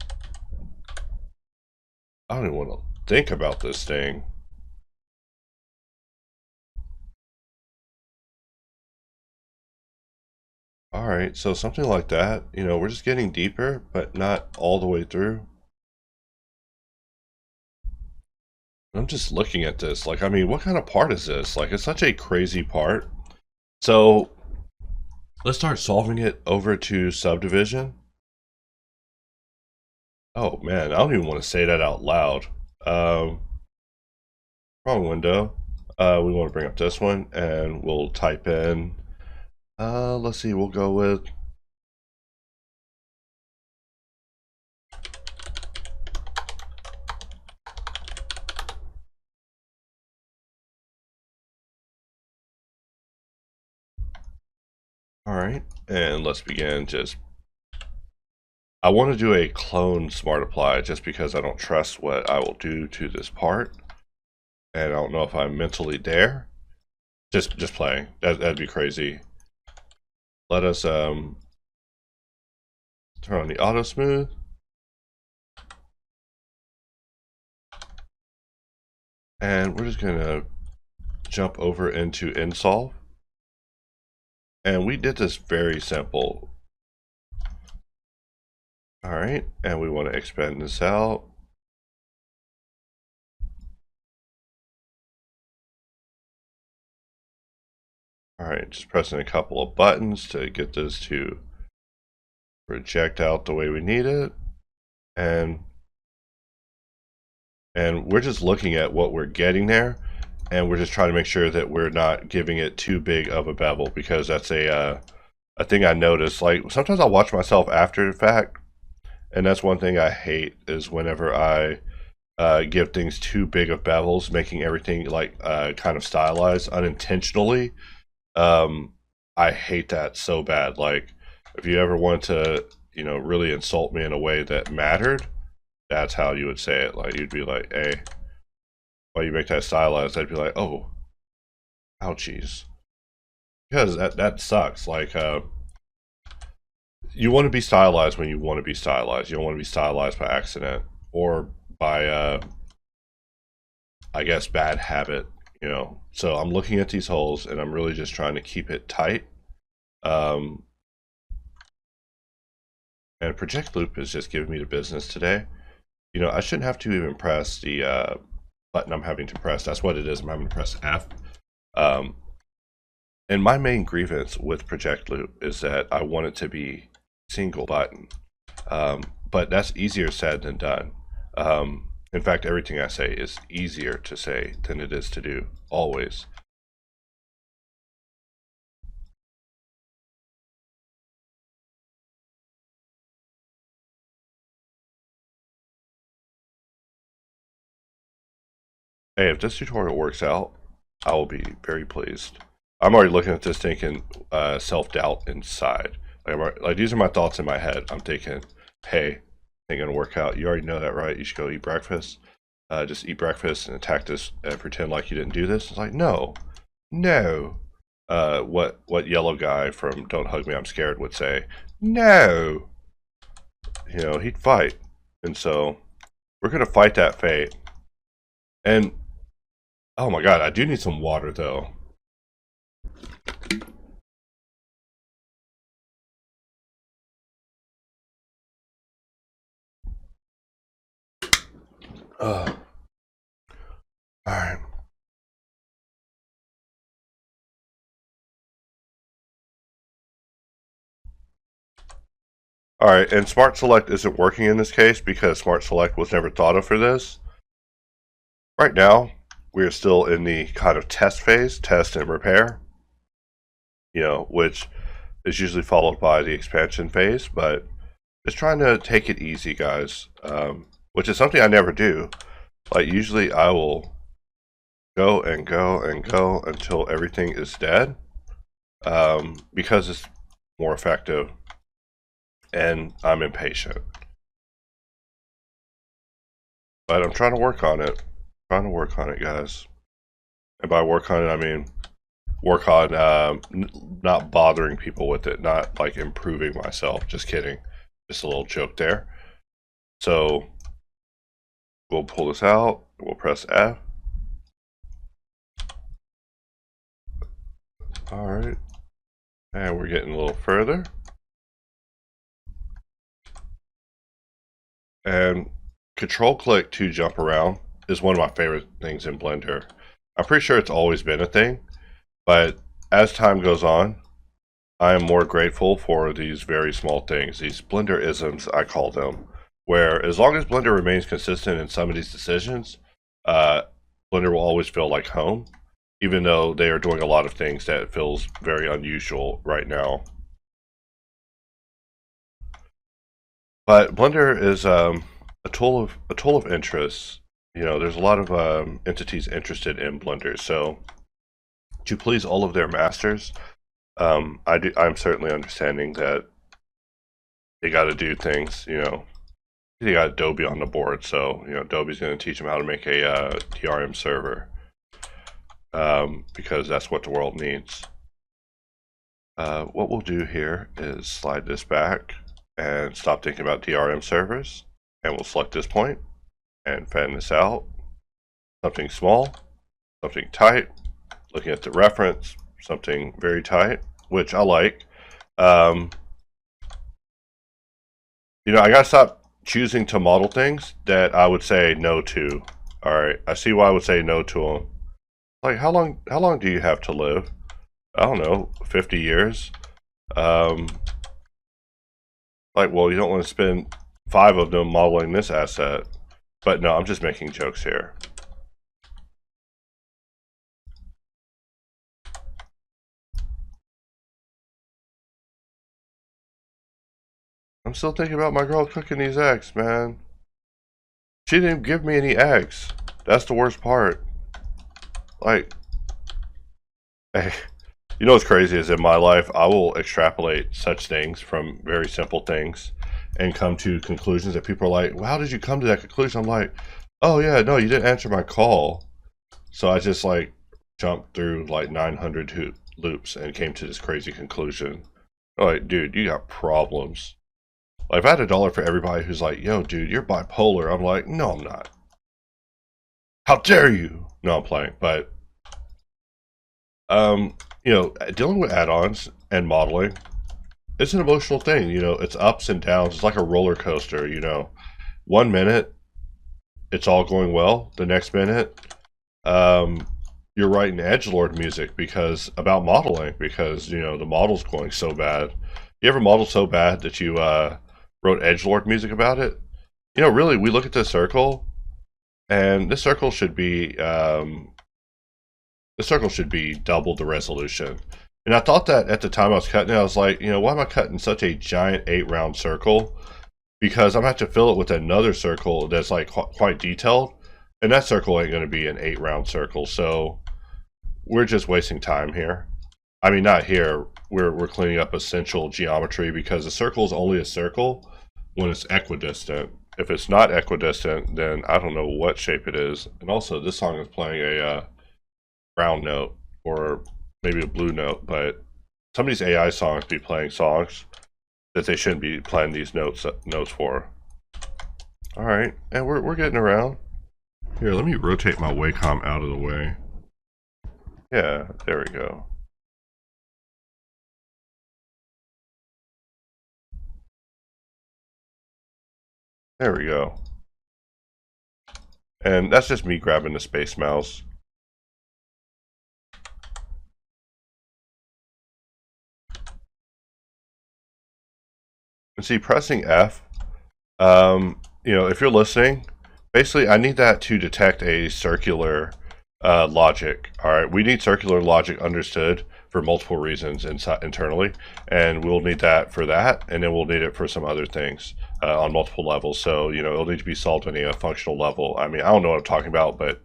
to think about this thing. Alright, so something like that, we're just getting deeper, but not all the way through. I'm just looking at this, like, I mean, what kind of part is this? Like, it's such a crazy part. So, let's start solving it over to subdivision. Oh man, I don't even want to say that out loud. Wrong window. We want to bring up this one, and we'll type in, let's see, we'll go with alright, and let's begin just, I want to do a clone smart apply just because I don't trust what I will do to this part, and I don't know if I'm mentally there. Just playing. That'd be crazy. Let us turn on the auto smooth. And we're just gonna jump over into insolve. And we did this very simple. Alright, and we want to expand this out. Alright, just pressing a couple of buttons to get this to project out the way we need it. And we're just looking at what we're getting there, and we're just trying to make sure that we're not giving it too big of a bevel, because that's a thing I noticed. Like, sometimes I'll watch myself after the fact, and that's one thing I hate, is whenever I give things too big of bevels, making everything like kind of stylized unintentionally. I hate that so bad. Like, if you ever want to, really insult me in a way that mattered, that's how you would say it. Like, you'd be like, hey, why you make that stylized? I'd be like, oh, ouchies. Because that sucks. Like, you want to be stylized when you want to be stylized. You don't want to be stylized by accident or by, I guess, bad habit, So I'm looking at these holes, and I'm really just trying to keep it tight. And project loop is just giving me the business today. I shouldn't have to even press the button I'm having to press. That's what it is. I'm having to press F. And my main grievance with project loop is that I want it to be single button. But that's easier said than done. In fact, everything I say is easier to say than it is to do, always. Hey, if this tutorial works out, I will be very pleased. I'm already looking at this thinking self-doubt inside. Like, these are my thoughts in my head. I'm thinking, hey, ain't gonna work out. You already know that, right? You should go eat breakfast. Just eat breakfast and attack this and pretend like you didn't do this. It's like, no. What yellow guy from Don't Hug Me, I'm Scared would say, no. He'd fight. And so we're gonna fight that fate. And oh my god, I do need some water though. Alright. Alright, and Smart Select isn't working in this case because Smart Select was never thought of for this. Right now, we are still in the kind of test phase, test and repair, which is usually followed by the expansion phase, but just trying to take it easy, guys, which is something I never do. Like, usually I will go and go and go until everything is dead, because it's more effective. and I'm impatient. But I'm trying to work on it. Guys. And by work on it, I mean work on not bothering people with it, not like improving myself. Just kidding. Just a little joke there. So we'll pull this out. We'll press F. All right. And we're getting a little further. And control click to jump around is one of my favorite things in Blender. I'm pretty sure it's always been a thing, but as time goes on, I am more grateful for these very small things, these Blender isms, I call them, where as long as Blender remains consistent in some of these decisions, Blender will always feel like home, even though they are doing a lot of things that feels very unusual right now. But Blender is a tool of interest. You know, there's a lot of entities interested in Blender, so to please all of their masters, I'm certainly understanding that they got to do things. You know, they got Adobe on the board, so you know Adobe's going to teach them how to make a DRM server because that's what the world needs. What we'll do here is slide this back and stop thinking about DRM servers, and we'll select this point and fan this out. Something small, something tight. Looking at the reference, something very tight, which I like. You know, I gotta stop choosing to model things that I would say no to. All right, I see why I would say no to them. Like, how long do you have to live? I don't know, 50 years. Like, well, you don't want to spend 5 of them modeling this asset. But no, I'm just making jokes here. I'm still thinking about my girl cooking these eggs, man. She didn't give me any eggs. That's the worst part. Like, hey, you know what's crazy is in my life, I will extrapolate such things from very simple things and come to conclusions that people are like, well, how did you come to that conclusion? I'm like, oh yeah, no, you didn't answer my call. So I just like jumped through like 900 loops and came to this crazy conclusion. Like, dude, you got problems. Like, if I had $1 for everybody who's like, yo, dude, you're bipolar, I'm like, no, I'm not. How dare you? No, I'm playing, but you know, dealing with add-ons and modeling, it's an emotional thing. You know, it's ups and downs. It's like a roller coaster. You know, 1 minute it's all going well. The next minute, you're writing edgelord music because about modeling because you know the model's going so bad. You ever model so bad that you wrote edgelord music about it? You know, really, we look at this circle, and this circle should be double the resolution. And I thought that at the time I was cutting it, I was like, you know, why am I cutting such a giant 8-round circle? Because I'm going to have to fill it with another circle that's like quite detailed. And that circle ain't going to be an 8-round circle. So we're just wasting time here. I mean, not here. We're cleaning up essential geometry because a circle is only a circle when it's equidistant. If it's not equidistant, then I don't know what shape it is. And also, this song is playing a brown note or maybe a blue note, but some of these AI songs be playing songs that they shouldn't be playing these notes for. All right, and we're getting around. Here, let me rotate my Wacom out of the way. Yeah, there we go. There we go. And that's just me grabbing the space mouse. And see, pressing F, you know, if you're listening, basically I need that to detect a circular logic. All right, we need circular logic understood for multiple reasons internally, and we'll need that for that, and then we'll need it for some other things on multiple levels. So, you know, it'll need to be solved on a functional level. I mean, I don't know what I'm talking about, but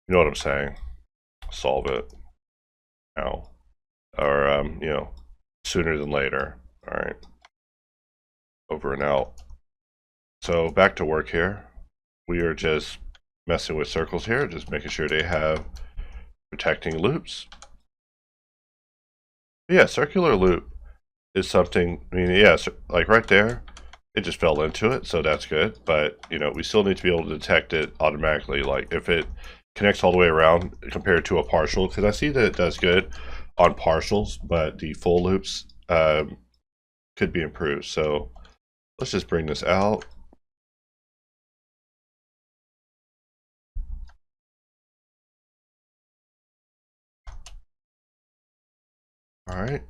you know what I'm saying. Solve it now, or you know, sooner than later. All right. over and out. So back to work here. We are just messing with circles here, just making sure they have protecting loops. Yeah, circular loop is something, I mean, yeah, like right there, it just fell into it, so that's good. But, you know, we still need to be able to detect it automatically, like if it connects all the way around compared to a partial, because I see that it does good on partials, but the full loops could be improved. So let's just bring this out. All right,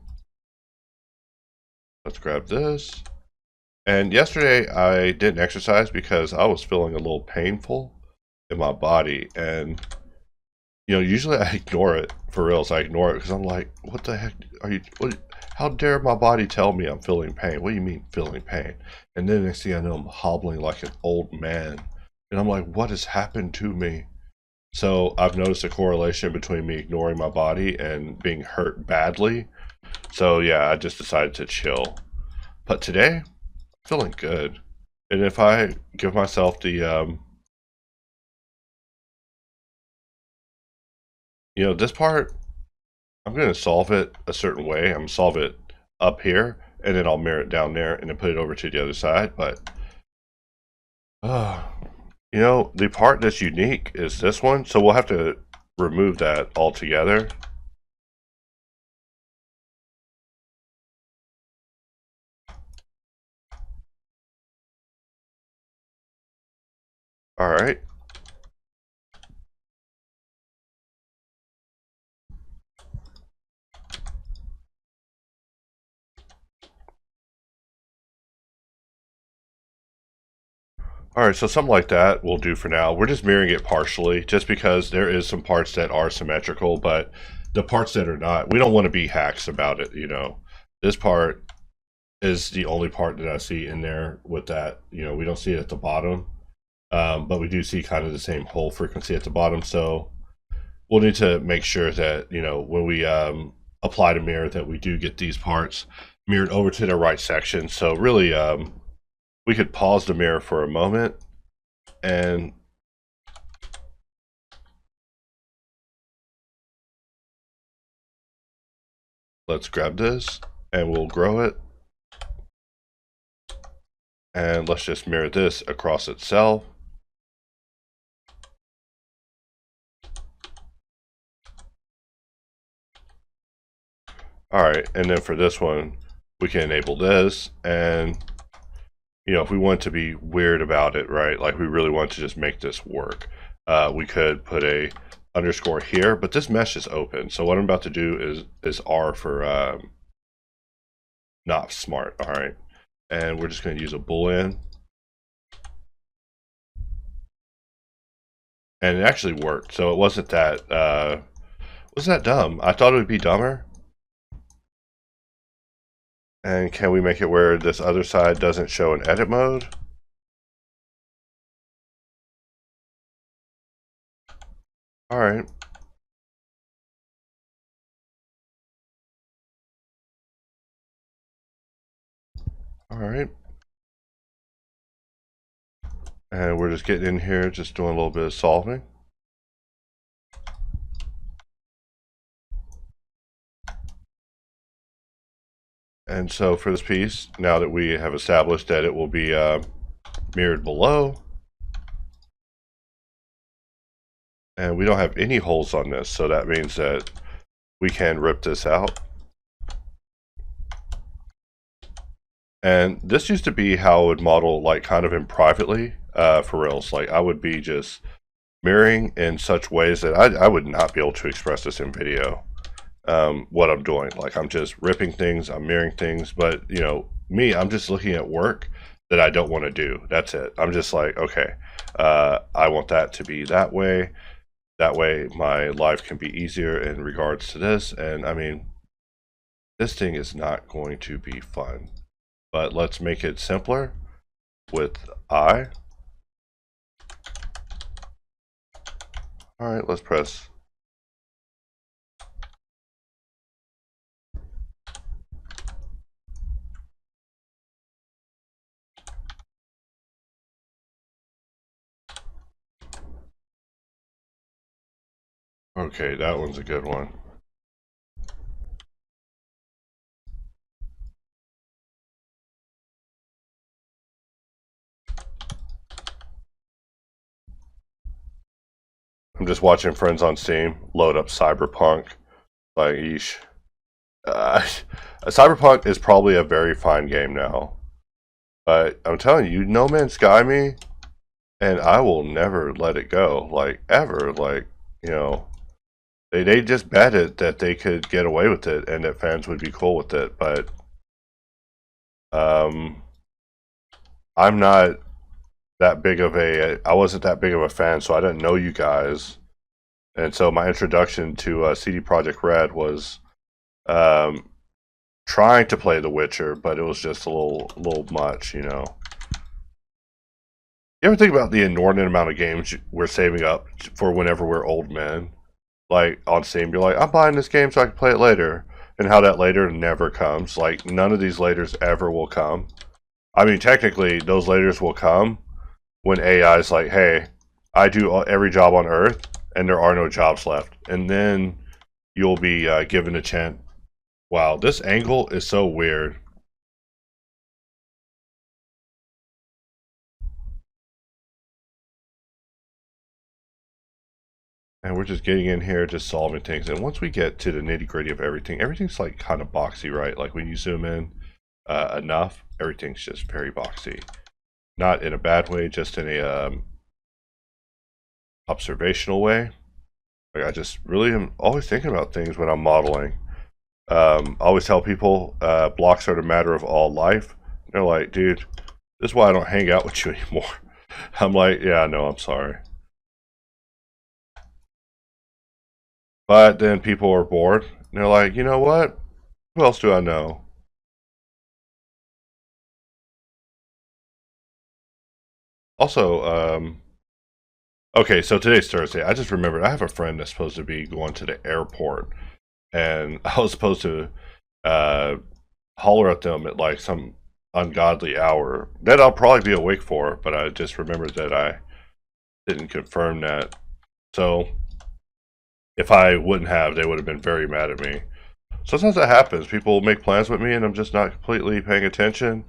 let's grab this. And yesterday I didn't exercise because I was feeling a little painful in my body, and you know, usually I ignore it for real. So I ignore it because I'm like, what the heck are you? What? How dare my body tell me I'm feeling pain? What do you mean feeling pain? And then next thing I know, I'm hobbling like an old man, and I'm like, what has happened to me? So I've noticed a correlation between me ignoring my body and being hurt badly. So yeah, I just decided to chill. But today, I'm feeling good. And if I give myself the, you know, this part, I'm going to solve it a certain way. I'm going to solve it up here, and then I'll mirror it down there, and then put it over to the other side. But, you know, the part that's unique is this one. So we'll have to remove that altogether. All right. All right, so something like that we'll do for now. We're just mirroring it partially, just because there is some parts that are symmetrical, but the parts that are not, we don't want to be hacks about it, you know. This part is the only part that I see in there with that, you know, we don't see it at the bottom, but we do see kind of the same whole frequency at the bottom, so we'll need to make sure that, you know, when we apply to mirror, that we do get these parts mirrored over to the right section. So really, we could pause the mirror for a moment, and let's grab this and we'll grow it. And let's just mirror this across itself. All right, and then for this one, we can enable this. And, you know, if we want to be weird about it, right, like we really want to just make this work, we could put a underscore here, but this mesh is open. So what I'm about to do is R for not smart. All right, and we're just going to use a boolean, and it actually worked. So it wasn't that dumb. I thought it would be dumber. And can we make it where this other side doesn't show an edit mode? All right. All right. And we're just getting in here, just doing a little bit of solving. And so for this piece, now that we have established that it will be mirrored below, and we don't have any holes on this, so that means that we can rip this out. And this used to be how I would model, like kind of in privately for reals. Like I would be just mirroring in such ways that I would not be able to express this in video. What I'm doing, like I'm just ripping things, I'm mirroring things, but you know, me, I'm just looking at work that I don't want to do. That's it. I'm just like, okay, I want that to be that way. That way my life can be easier in regards to this. And I mean, this thing is not going to be fun, but let's make it simpler with I. All right, let's press Okay, that one's a good one. I'm just watching friends on Steam load up Cyberpunk. Like, yeesh. Uh, Cyberpunk is probably a very fine game now. But I'm telling you, No Man's Sky me, and I will never let it go. Like, ever. Like, you know, they just bet it that they could get away with it and that fans would be cool with it. But um, I'm not that big of I wasn't that big of a fan, so I didn't know you guys. And so my introduction to CD Projekt Red was um, trying to play The Witcher, but it was just a little much, you know. You ever think about the inordinate amount of games we're saving up for whenever we're old men? Like on Steam, you're like, I'm buying this game so I can play it later, and how that later never comes. Like none of these laters ever will come. I mean, technically, those laters will come when AI is like, hey, I do every job on Earth, and there are no jobs left, and then you'll be given a chance. Wow, this angle is so weird. And we're just getting in here, just solving things. And once we get to the nitty gritty of everything, everything's like kind of boxy, right? Like when you zoom in enough, everything's just very boxy. Not in a bad way, just in a observational way. Like I just really am always thinking about things when I'm modeling. I always tell people blocks are the matter of all life. They're like, dude, this is why I don't hang out with you anymore. I'm like, yeah, no, I'm sorry. But then people are bored. And they're like, you know what? Who else do I know? Also, okay, so today's Thursday. I just remembered I have a friend that's supposed to be going to the airport, and I was supposed to uh, holler at them at like some ungodly hour that I'll probably be awake for, but I just remembered that I didn't confirm that. So if I wouldn't have, they would have been very mad at me. Sometimes that happens. People make plans with me, and I'm just not completely paying attention,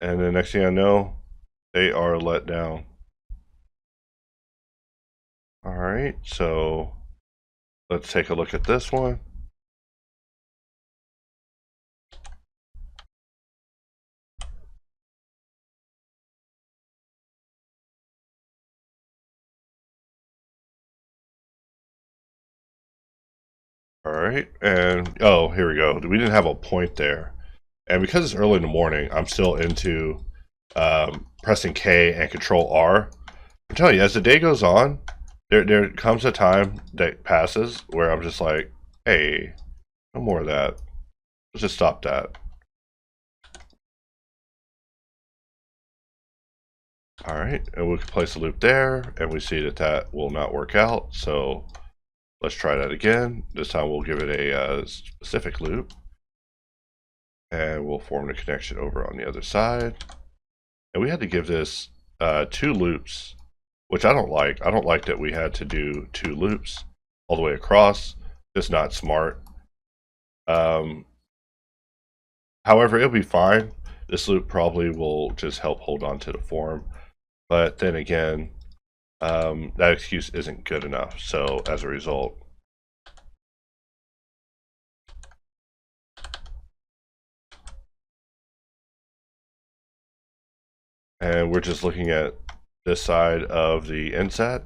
and the next thing I know, they are let down. All right, so let's take a look at this one. All right, and oh, here we go. We didn't have a point there, and because it's early in the morning, I'm still into pressing K and Control R. I'm telling you, as the day goes on, there comes a time that passes where I'm just like, hey, no more of that. Let's just stop that. All right, and we can place a loop there, and we see that that will not work out. So let's try that again. This time we'll give it a specific loop, and we'll form the connection over on the other side. And we had to give this 2 loops, which I don't like. I don't like that we had to do 2 loops all the way across. Just not smart. Um, However, it'll be fine. This loop probably will just help hold on to the form. But then again, that excuse isn't good enough. So as a result, and we're just looking at this side of the inset.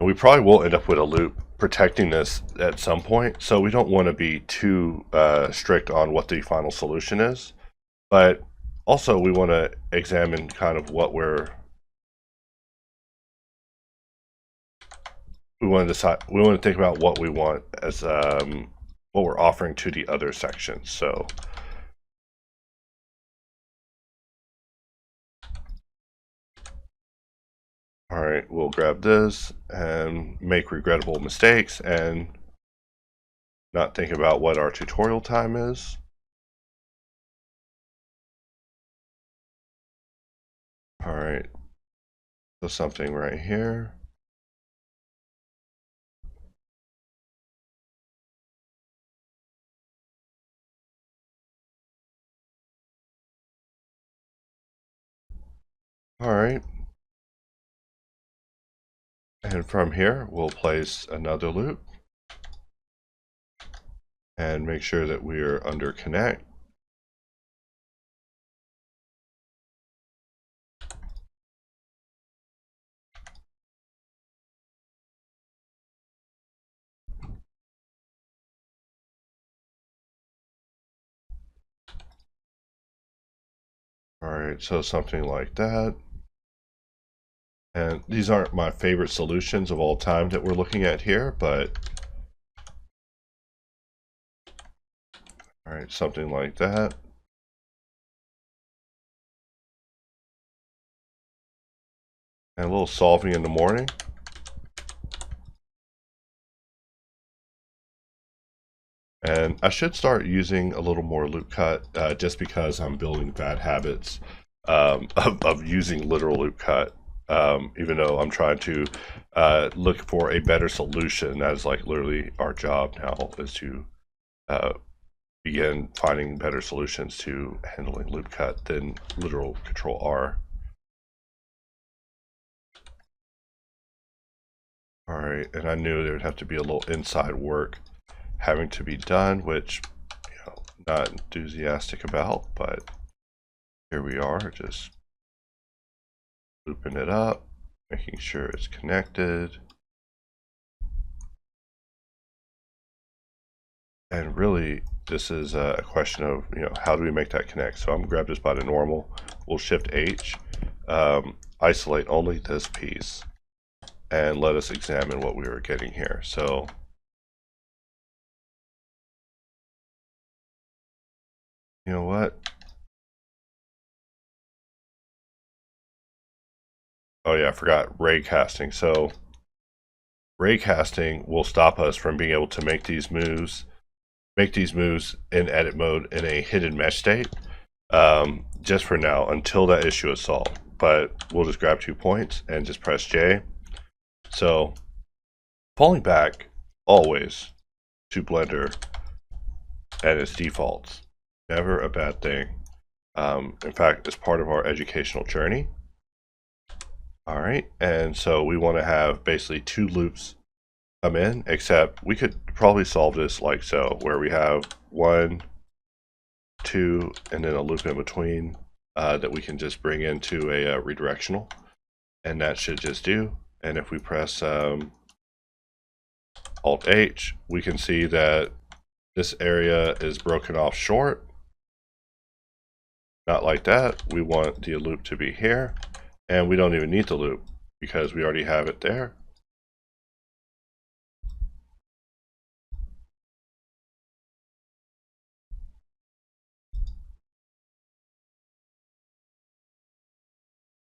And we probably will end up with a loop protecting this at some point. So we don't want to be too strict on what the final solution is. But also we want to examine kind of what we want to decide. We want to think about what we want as what we're offering to the other sections. So all right, we'll grab this and make regrettable mistakes and not think about what our tutorial time is. All right, so something right here. All right. And from here, we'll place another loop and make sure that we are under connect. All right, so something like that. And these aren't my favorite solutions of all time that we're looking at here, but all right, something like that. And a little solving in the morning. And I should start using a little more loop cut just because I'm building bad habits of using literal loop cut. Even though I'm trying to look for a better solution. That is like literally our job now, is to begin finding better solutions to handling loop cut than literal Control R. All right, and I knew there would have to be a little inside work having to be done, which, you know, not enthusiastic about, but here we are, just looping it up, making sure it's connected. And really, this is a question of, you know, how do we make that connect? So I'm gonna grab this by the normal. We'll Shift H, isolate only this piece, and let us examine what we were getting here. So you know what? Oh yeah, I forgot ray casting. So ray casting will stop us from being able to make these moves in edit mode in a hidden mesh state, just for now until that issue is solved. But we'll just grab 2 points and just press J. So falling back always to Blender and its defaults, never a bad thing. In fact, it's part of our educational journey. All right, and so we want to have basically 2 loops come in, except we could probably solve this like so, where we have 1, 2, and then a loop in between that we can just bring into a redirectional, and that should just do. And if we press Alt H, we can see that this area is broken off short. Not like that. We want the loop to be here, and we don't even need the loop because we already have it there.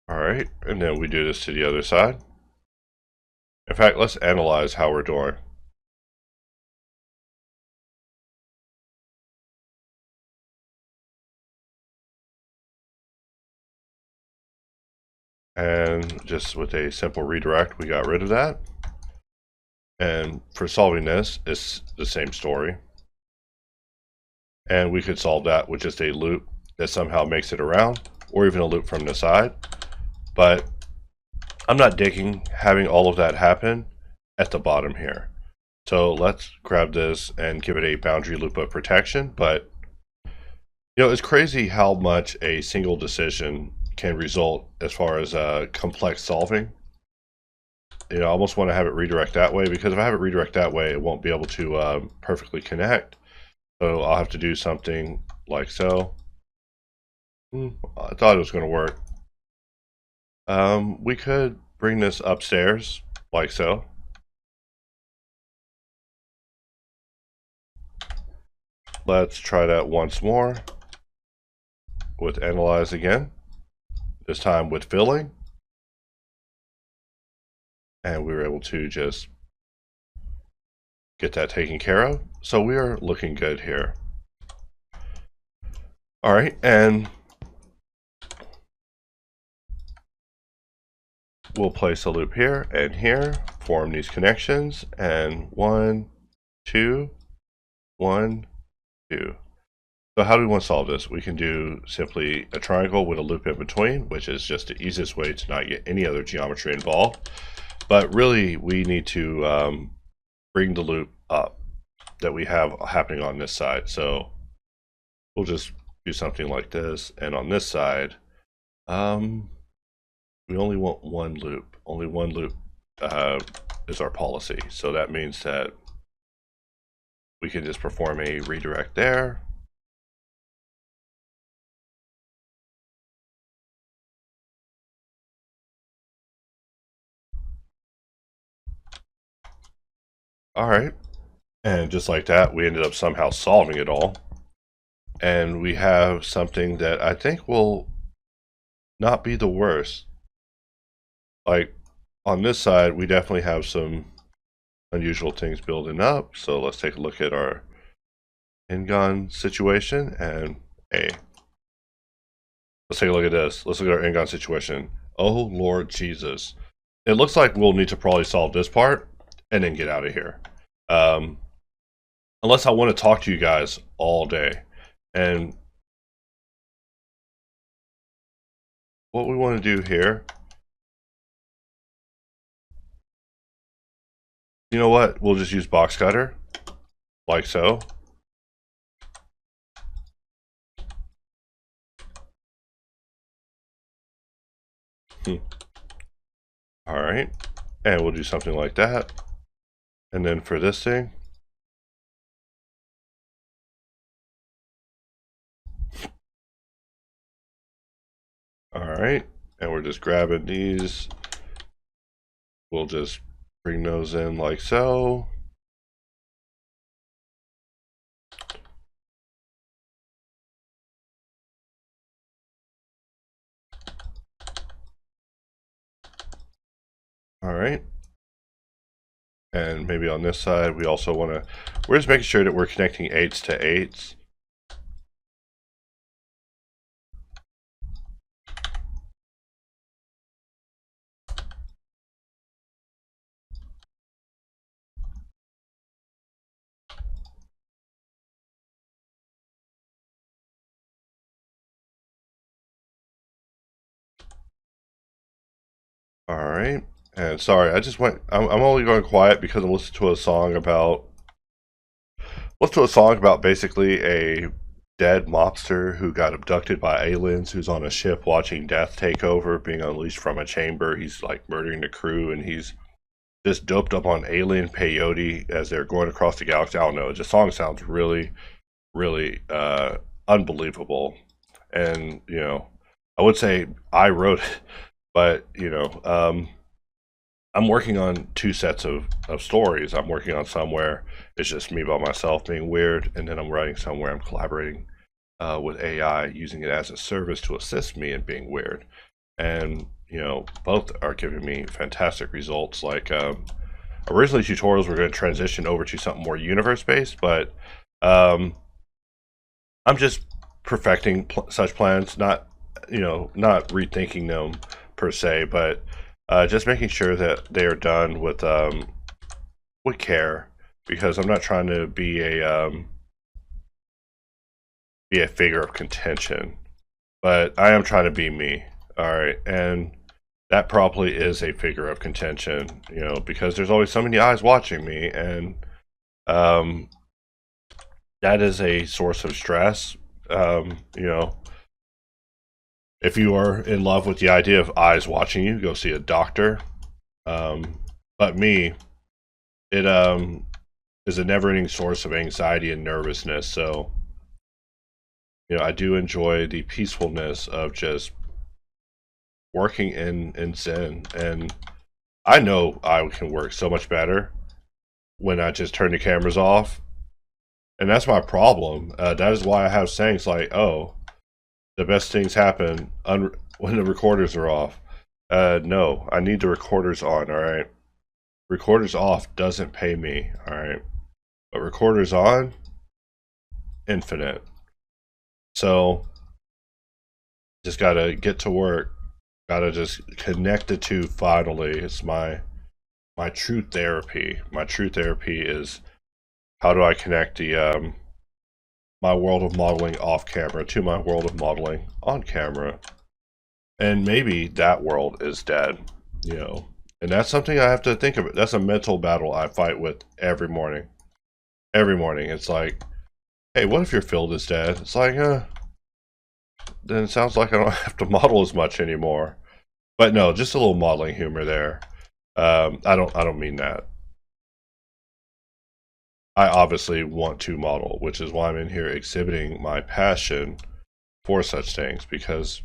All right, and then we do this to the other side. In fact, let's analyze how we're doing. And just with a simple redirect, we got rid of that. And for solving this, it's the same story. And we could solve that with just a loop that somehow makes it around, or even a loop from the side. But I'm not digging having all of that happen at the bottom here. So let's grab this and give it a boundary loop of protection. But you know, it's crazy how much a single decision can result as far as complex solving. You know, I almost want to have it redirect that way, because if I have it redirect that way, it won't be able to perfectly connect. So I'll have to do something like so. I thought it was going to work. We could bring this upstairs like so. Let's try that once more with analyze again, this time with filling. And we were able to just get that taken care of. So we are looking good here. All right, and we'll place a loop here and here, form these connections, and 1, 2, 1, 2. So how do we want to solve this? We can do simply a triangle with a loop in between, which is just the easiest way to not get any other geometry involved. But really, we need to bring the loop up that we have happening on this side. So we'll just do something like this. And on this side, we only want one loop. Only one loop is our policy. So that means that we can just perform a redirect there. All right. And just like that, we ended up somehow solving it all. And we have something that I think will not be the worst. Like on this side, we definitely have some unusual things building up. So let's take a look at our in-gun situation and let's take a look at this. Let's look at our in-gun situation. Oh Lord Jesus. It looks like we'll need to probably solve this part and then get out of here. Unless I want to talk to you guys all day. And what we want to do here, you know what? We'll just use boxcutter, like so. All right, and we'll do something like that. And then for this thing, all right, and we're just grabbing these. We'll just bring those in like so. All right. And maybe on this side, we also want to, we're just making sure that we're connecting 8s to 8s. All right. And sorry, I just went, I'm only going quiet because I'm listening to a song about, basically a dead mobster who got abducted by aliens, who's on a ship watching death take over, being unleashed from a chamber. He's like murdering the crew, and he's just doped up on alien peyote as they're going across the galaxy. I don't know. The song sounds really, really unbelievable. And, you know, I would say I wrote it, but, you know, I'm working on two sets of stories. I'm working on somewhere it's just me by myself being weird, and then I'm writing somewhere I'm collaborating with AI, using it as a service to assist me in being weird. And you know, both are giving me fantastic results. Like originally, tutorials were going to transition over to something more universe-based, but I'm just perfecting such plans, not not rethinking them per se, but just making sure that they are done with care, because I'm not trying to be a figure of contention, but I am trying to be me. All right, and that probably is a figure of contention, you know, because there's always so many eyes watching me, and that is a source of stress. You know, if you are in love with the idea of eyes watching you, go see a doctor. But me, it is a never-ending source of anxiety and nervousness. So, you know, I do enjoy the peacefulness of just working in Zen, and I know I can work so much better when I just turn the cameras off, and that's my problem. That is why I have sayings like, "Oh, the best things happen when the recorders are off." No, I need the recorders on. All right, recorders off doesn't pay me. All right, but recorders on, infinite. So just gotta get to work. Gotta just connect the two finally. It's my true therapy. My true therapy is, how do I connect the my world of modeling off camera to my world of modeling on camera. And maybe that world is dead, you know. And that's something I have to think of. That's a mental battle I fight with every morning. Every morning. It's like, hey, what if your field is dead? It's like, then it sounds like I don't have to model as much anymore. But no, just a little modeling humor there. I don't mean that. I obviously want to model, which is why I'm in here exhibiting my passion for such things, because,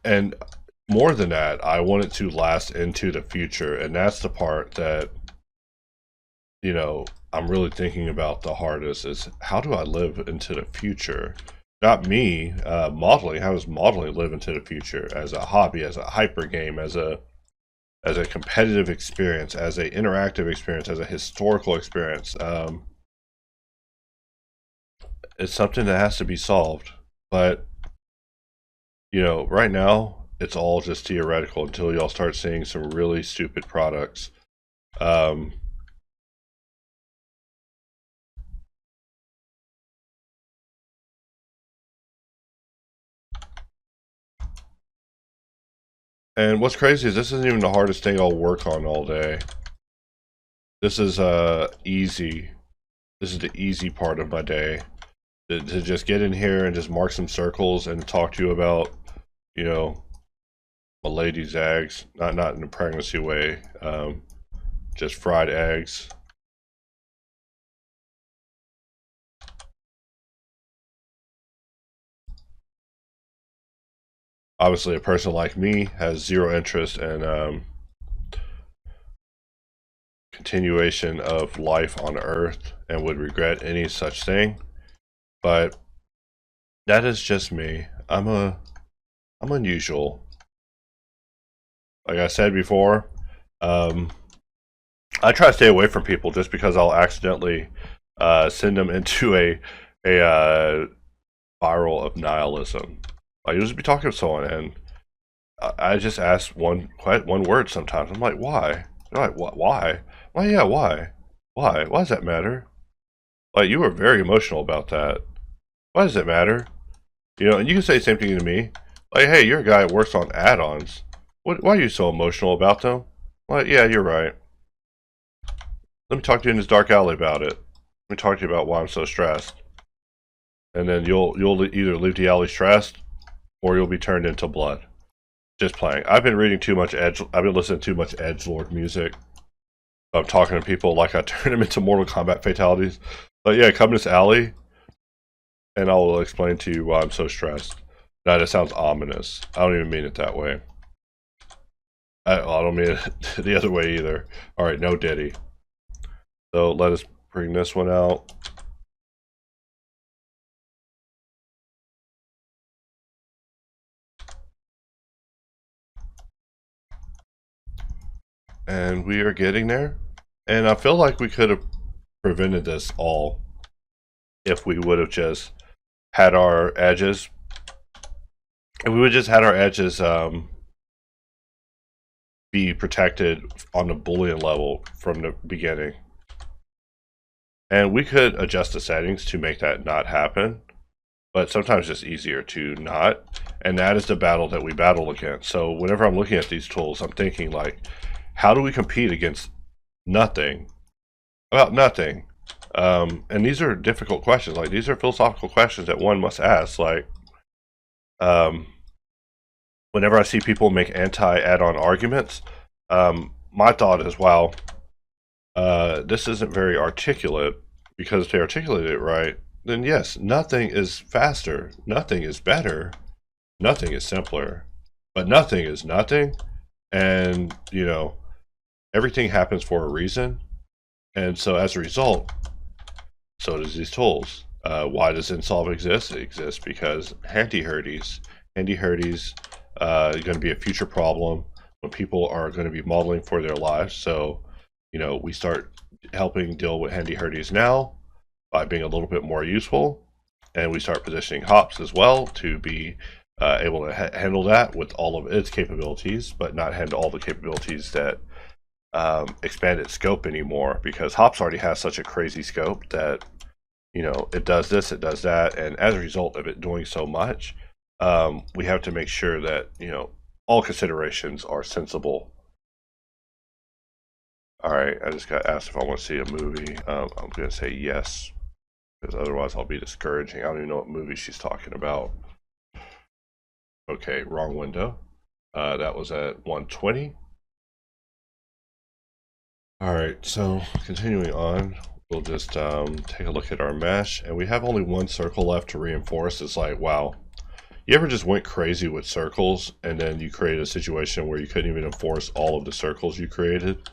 and more than that, I want it to last into the future, and that's the part that, you know, I'm really thinking about the hardest, is how do I live into the future? Not me modeling. How does modeling live into the future as a hobby, as a hyper game, as a competitive experience, as an interactive experience, as a historical experience? It's something that has to be solved. But, you know, right now, it's all just theoretical until y'all start seeing some really stupid products. And what's crazy is this isn't even the hardest thing I'll work on all day. This is easy. This is the easy part of my day. To just get in here and just mark some circles and talk to you about, you know, my lady's eggs. Not in a pregnancy way. Just fried eggs. Obviously, a person like me has zero interest in continuation of life on Earth and would regret any such thing. But that is just me. I'm unusual. Like I said before, I try to stay away from people just because I'll accidentally send them into a spiral of nihilism. I usually be talking to someone and I just ask one word sometimes. I'm like, why? They're like, what? Why? Well, yeah, why? Why? Why does that matter? Like, you were very emotional about that. Why does it matter? You know, and you can say the same thing to me. Like, hey, you're a guy that works on add-ons. Why are you so emotional about them? Like, yeah, you're right. Let me talk to you in this dark alley about it. Let me talk to you about why I'm so stressed. And then you'll either leave the alley stressed, or you'll be turned into blood. Just playing. I've been reading too much I've been listening to too much edgelord music. I'm talking to people like I turn them into Mortal Kombat fatalities. But yeah, come to this alley, and I will explain to you why I'm so stressed. Now, that sounds ominous. I don't even mean it that way. I don't mean it the other way either. Alright, no Diddy. So let us bring this one out. And we are getting there. And I feel like we could have prevented this all if we would have just had our edges. If we would just had our edges be protected on the Boolean level from the beginning. And we could adjust the settings to make that not happen. But sometimes it's easier to not. And that is the battle that we battle against. So whenever I'm looking at these tools, I'm thinking like, how do we compete against nothing? About nothing. And these are difficult questions. Like, these are philosophical questions that one must ask. Like, whenever I see people make anti-add-on arguments, my thought is, wow, this isn't very articulate, because if they articulate it right, then yes, nothing is faster, nothing is better, nothing is simpler, but nothing is nothing, and, you know, everything happens for a reason, and so as a result, so does these tools. Why does Insolve exist? It exists because handy-hurdies are going to be a future problem when people are going to be modeling for their lives. So, you know, we start helping deal with handy-hurdies now by being a little bit more useful, and we start positioning hops as well to be able to handle that with all of its capabilities, but not handle all the capabilities that expand its scope anymore, because hops already has such a crazy scope that you know, it does this, it does that, and as a result of it doing so much, we have to make sure that, you know, all considerations are sensible. All right, I just got asked if I want to see a movie. I'm going to say yes, because otherwise I'll be discouraging. I don't even know what movie she's talking about. Okay, wrong window. That was at 120. All right, so continuing on, we'll just take a look at our mesh, and we have only one circle left to reinforce. It's like, wow, you ever just went crazy with circles and then you created a situation where you couldn't even enforce all of the circles you created?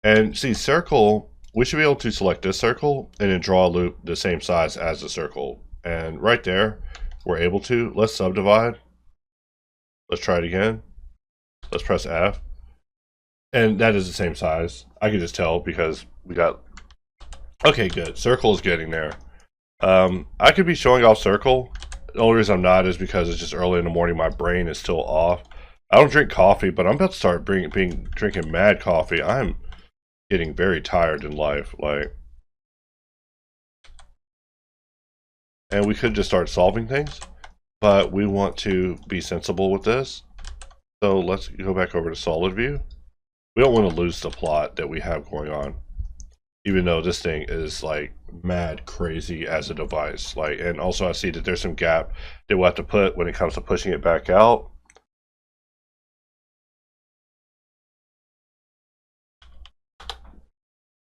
And see, circle, we should be able to select this circle and then draw a loop the same size as the circle. And right there, we're able to. Let's subdivide. Let's try it again. Let's press F. And that is the same size. I can just tell because we got... Okay, good. Circle is getting there. I could be showing off circle. The only reason I'm not is because it's just early in the morning. My brain is still off. I don't drink coffee, but I'm about to start drinking mad coffee. I'm getting very tired in life. And we could just start solving things, but we want to be sensible with this. So let's go back over to solid view. We don't want to lose the plot that we have going on, even though this thing is like mad crazy as a device. And also I see that there's some gap that we'll have to put when it comes to pushing it back out.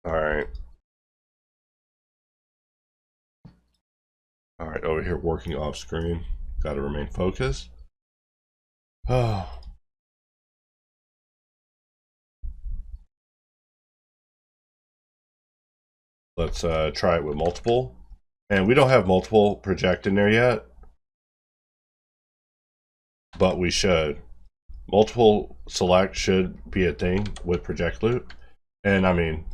All right. All right, over here working off screen. Got to remain focused. Oh. Let's try it with multiple. And we don't have multiple project in there yet, but we should. Multiple select should be a thing with project loop. And I mean,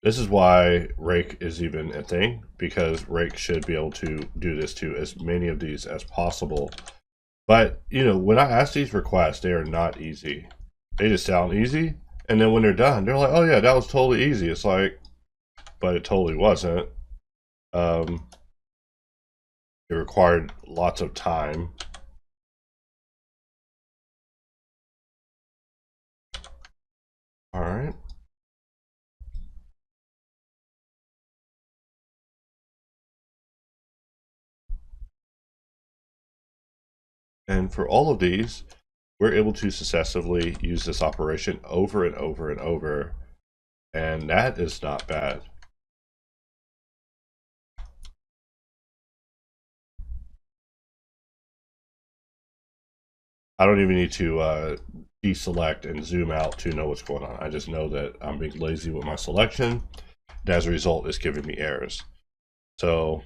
this is why rake is even a thing, because rake should be able to do this to as many of these as possible. But, you know, when I ask these requests, they are not easy. They just sound easy. And then when they're done, they're like, oh yeah, that was totally easy. It's like, but it totally wasn't. It required lots of time. All right. And for all of these, we're able to successively use this operation over and over and over. And that is not bad. I don't even need to deselect and zoom out to know what's going on. I just know that I'm being lazy with my selection. And as a result, it's giving me errors. So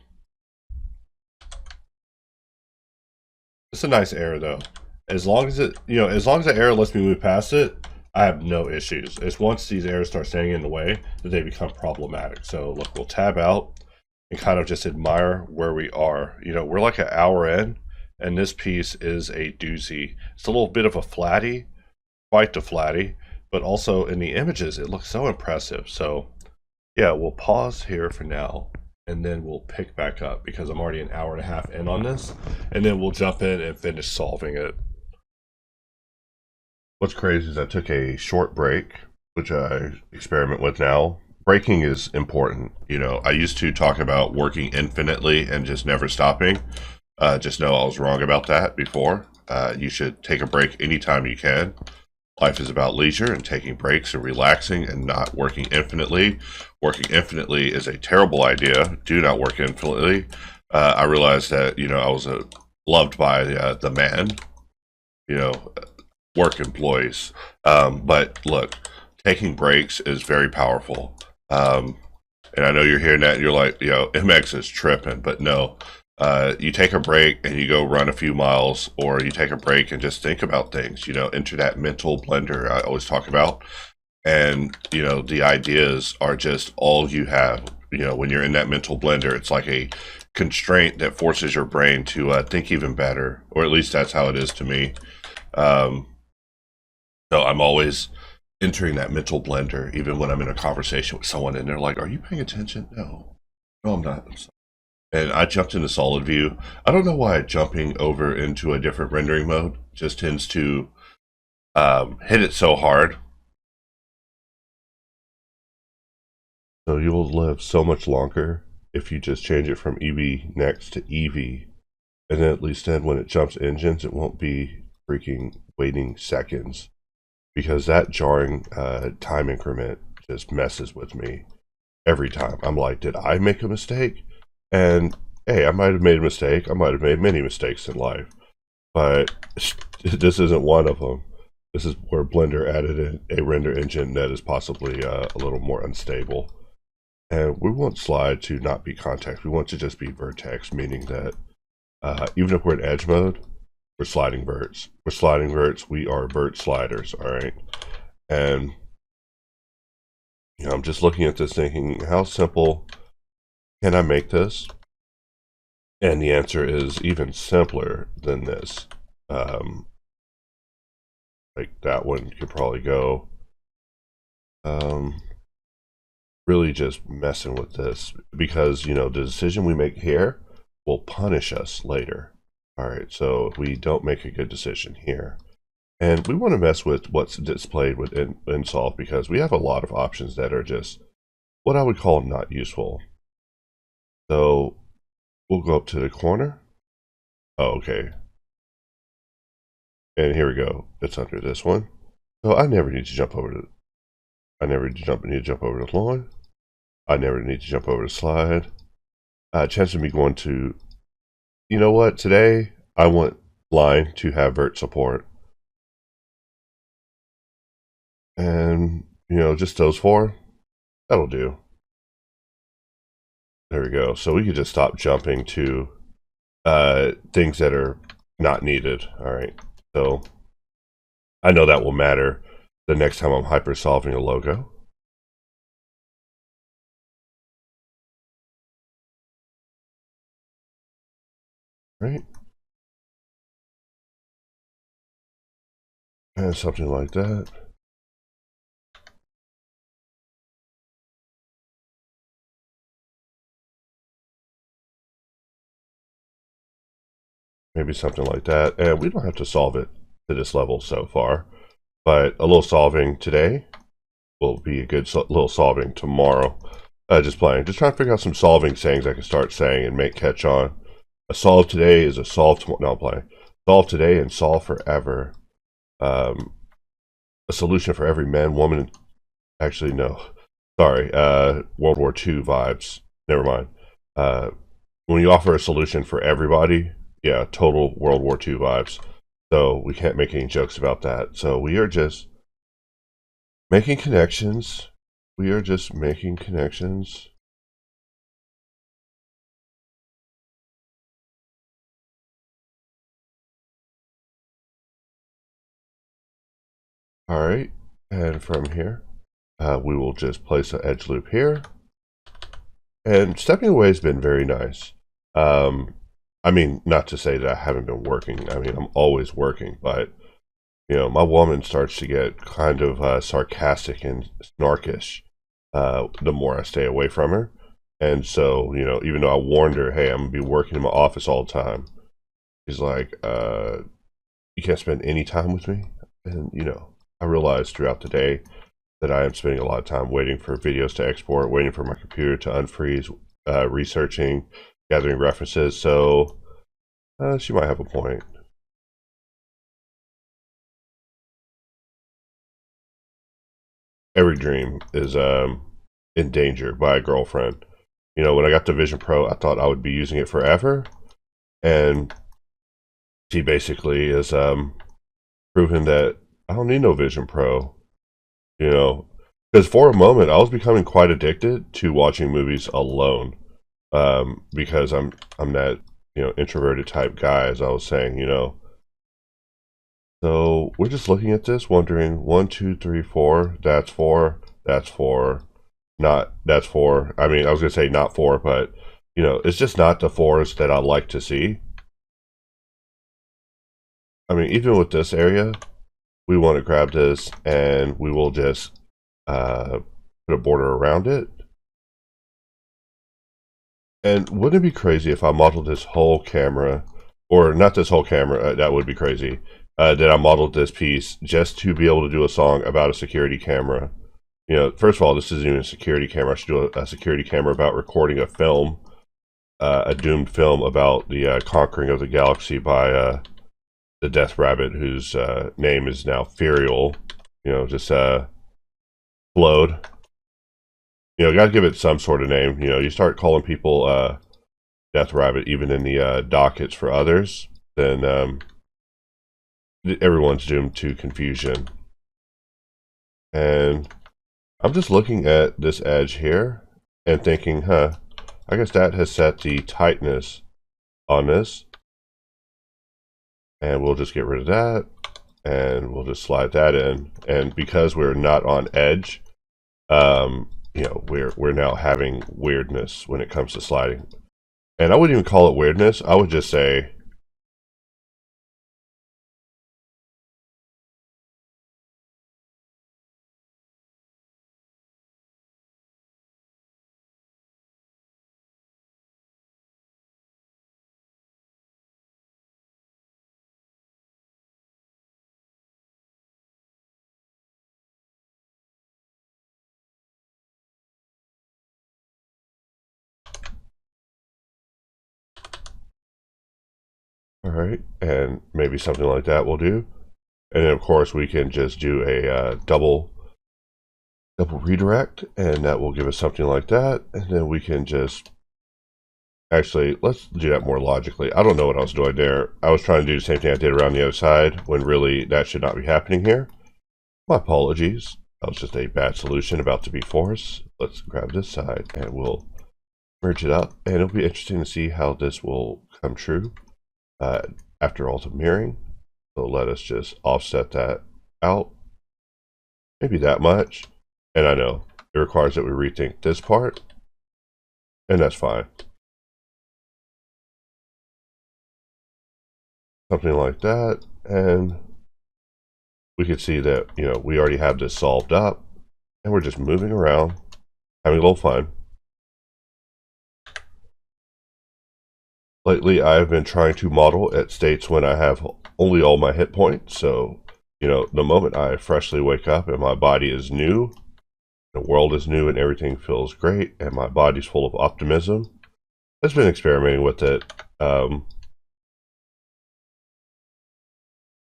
it's a nice error though. As long as it, you know, as long as the error lets me move past it, I have no issues. It's once these errors start standing in the way that they become problematic. So look, we'll tab out and kind of just admire where we are. You know, we're like an hour in, and this piece is a doozy. It's a little bit of a flatty, quite the flatty, but also in the images, it looks so impressive. So yeah, we'll pause here for now, and then we'll pick back up because I'm already an hour and a half in on this, and then we'll jump in and finish solving it. What's crazy is I took a short break, which I experiment with now. Breaking is important. You know, I used to talk about working infinitely and just never stopping. Just know I was wrong about that before. You should take a break anytime you can. Life is about leisure and taking breaks and relaxing and not working infinitely. Working infinitely is a terrible idea. Do not work infinitely. I realized that, you know, I was loved by the man, you know, work employees. But look, taking breaks is very powerful. And I know you're hearing that and you're like, you know, MX is tripping, but no. You take a break and you go run a few miles, or you take a break and just think about things, you know, enter that mental blender I always talk about. And, you know, the ideas are just all you have. You know, when you're in that mental blender, it's like a constraint that forces your brain to think even better, or at least that's how it is to me. So I'm always entering that mental blender, even when I'm in a conversation with someone and they're like, are you paying attention? No. No, I'm not. And I jumped into solid view. I don't know why jumping over into a different rendering mode just tends to hit it so hard. So you will live so much longer if you just change it from EV next to EV. And then at least then when it jumps engines, it won't be freaking waiting seconds. Because that jarring time increment just messes with me every time. I'm like, did I make a mistake? And hey, I might have made a mistake. I might have made many mistakes in life. But this isn't one of them. This is where Blender added in a render engine that is possibly a little more unstable. And we want slide to not be context. We want to just be vertex, meaning that even if we're in edge mode, we're sliding verts. We're sliding verts. We are vert sliders, all right? And you know, I'm just looking at this thinking, how simple can I make this? And the answer is even simpler than this. Like that one could probably go. Really just messing with this because, you know, the decision we make here will punish us later. All right, so if we don't make a good decision here, and we want to mess with what's displayed within solve because we have a lot of options that are just what I would call not useful. So we'll go up to the corner. Oh, okay. And here we go. It's under this one. So I never need to jump over to. I never need to jump over the line. I never need to jump over the slide. Chance of me going to. You know what? Today I want line to have vert support. And, you know, just those four, that'll do. There we go. So we could just stop jumping to things that are not needed. All right. So I know that will matter the next time I'm hyper solving a logo. Right. And something like that. Maybe something like that. And we don't have to solve it to this level so far. But a little solving today will be a good little solving tomorrow. Just playing. Just trying to figure out some solving sayings I can start saying and make catch on. A solve today is a solve tomorrow. No, I'm playing. Solve today and solve forever. A solution for every man, woman. Actually, no. Sorry. World War II vibes. Never mind. When you offer a solution for everybody, yeah, total World War II vibes. So we can't make any jokes about that. So we are just making connections. We are just making connections. All right. And from here, we will just place an edge loop here. And stepping away has been very nice. I mean, not to say that I haven't been working. I mean, I'm always working, but you know, my woman starts to get kind of sarcastic and snarkish the more I stay away from her. And so, you know, even though I warned her, hey, I'm gonna be working in my office all the time, she's like, you can't spend any time with me. And you know, I realized throughout the day that I am spending a lot of time waiting for videos to export, waiting for my computer to unfreeze, researching, gathering references. So she might have a point. Every dream is in danger by a girlfriend. You know, when I got the Vision Pro, I thought I would be using it forever, and she basically is proving that I don't need no Vision Pro. You know, because for a moment I was becoming quite addicted to watching movies alone, because I'm that, you know, introverted type guy, as I was saying, you know. So we're just looking at this, wondering 1, 2, 3, 4. That's 4. That's 4. Not that's 4. I mean, I was gonna say not 4, but you know, it's just not the 4s that I like to see. I mean, even with this area, we want to grab this and we will just put a border around it. And wouldn't it be crazy if I modeled this whole camera, or not this whole camera, that would be crazy, that I modeled this piece just to be able to do a song about a security camera. You know, first of all, this isn't even a security camera. I should do a security camera about recording a film, a doomed film about the conquering of the galaxy by the Death Rabbit, whose name is now Ferial. You know, just flowed. You know, gotta give it some sort of name. You know, you start calling people Death Rabbit even in the dockets for others, then everyone's doomed to confusion. And I'm just looking at this edge here and thinking, I guess that has set the tightness on this. And we'll just get rid of that. And we'll just slide that in. And because we're not on edge, you know, we're now having weirdness when it comes to sliding. And I wouldn't even call it weirdness. I would just say all right, and maybe something like that will do. And then of course we can just do a double redirect, and that will give us something like that. And then we can just, actually, let's do that more logically. I don't know what I was doing there. I was trying to do the same thing I did around the other side, when really that should not be happening here. My apologies. That was just a bad solution about to be forced. Let's grab this side and we'll merge it up. And it'll be interesting to see how this will come true after all the mirroring. So let us just offset that out. Maybe that much. And I know it requires that we rethink this part. And that's fine. Something like that. And we can see that, you know, we already have this solved up. And we're just moving around, having a little fun. Lately, I've been trying to model at states when I have only all my hit points. So, you know, the moment I freshly wake up and my body is new, the world is new and everything feels great, and my body's full of optimism. I've been experimenting with it. All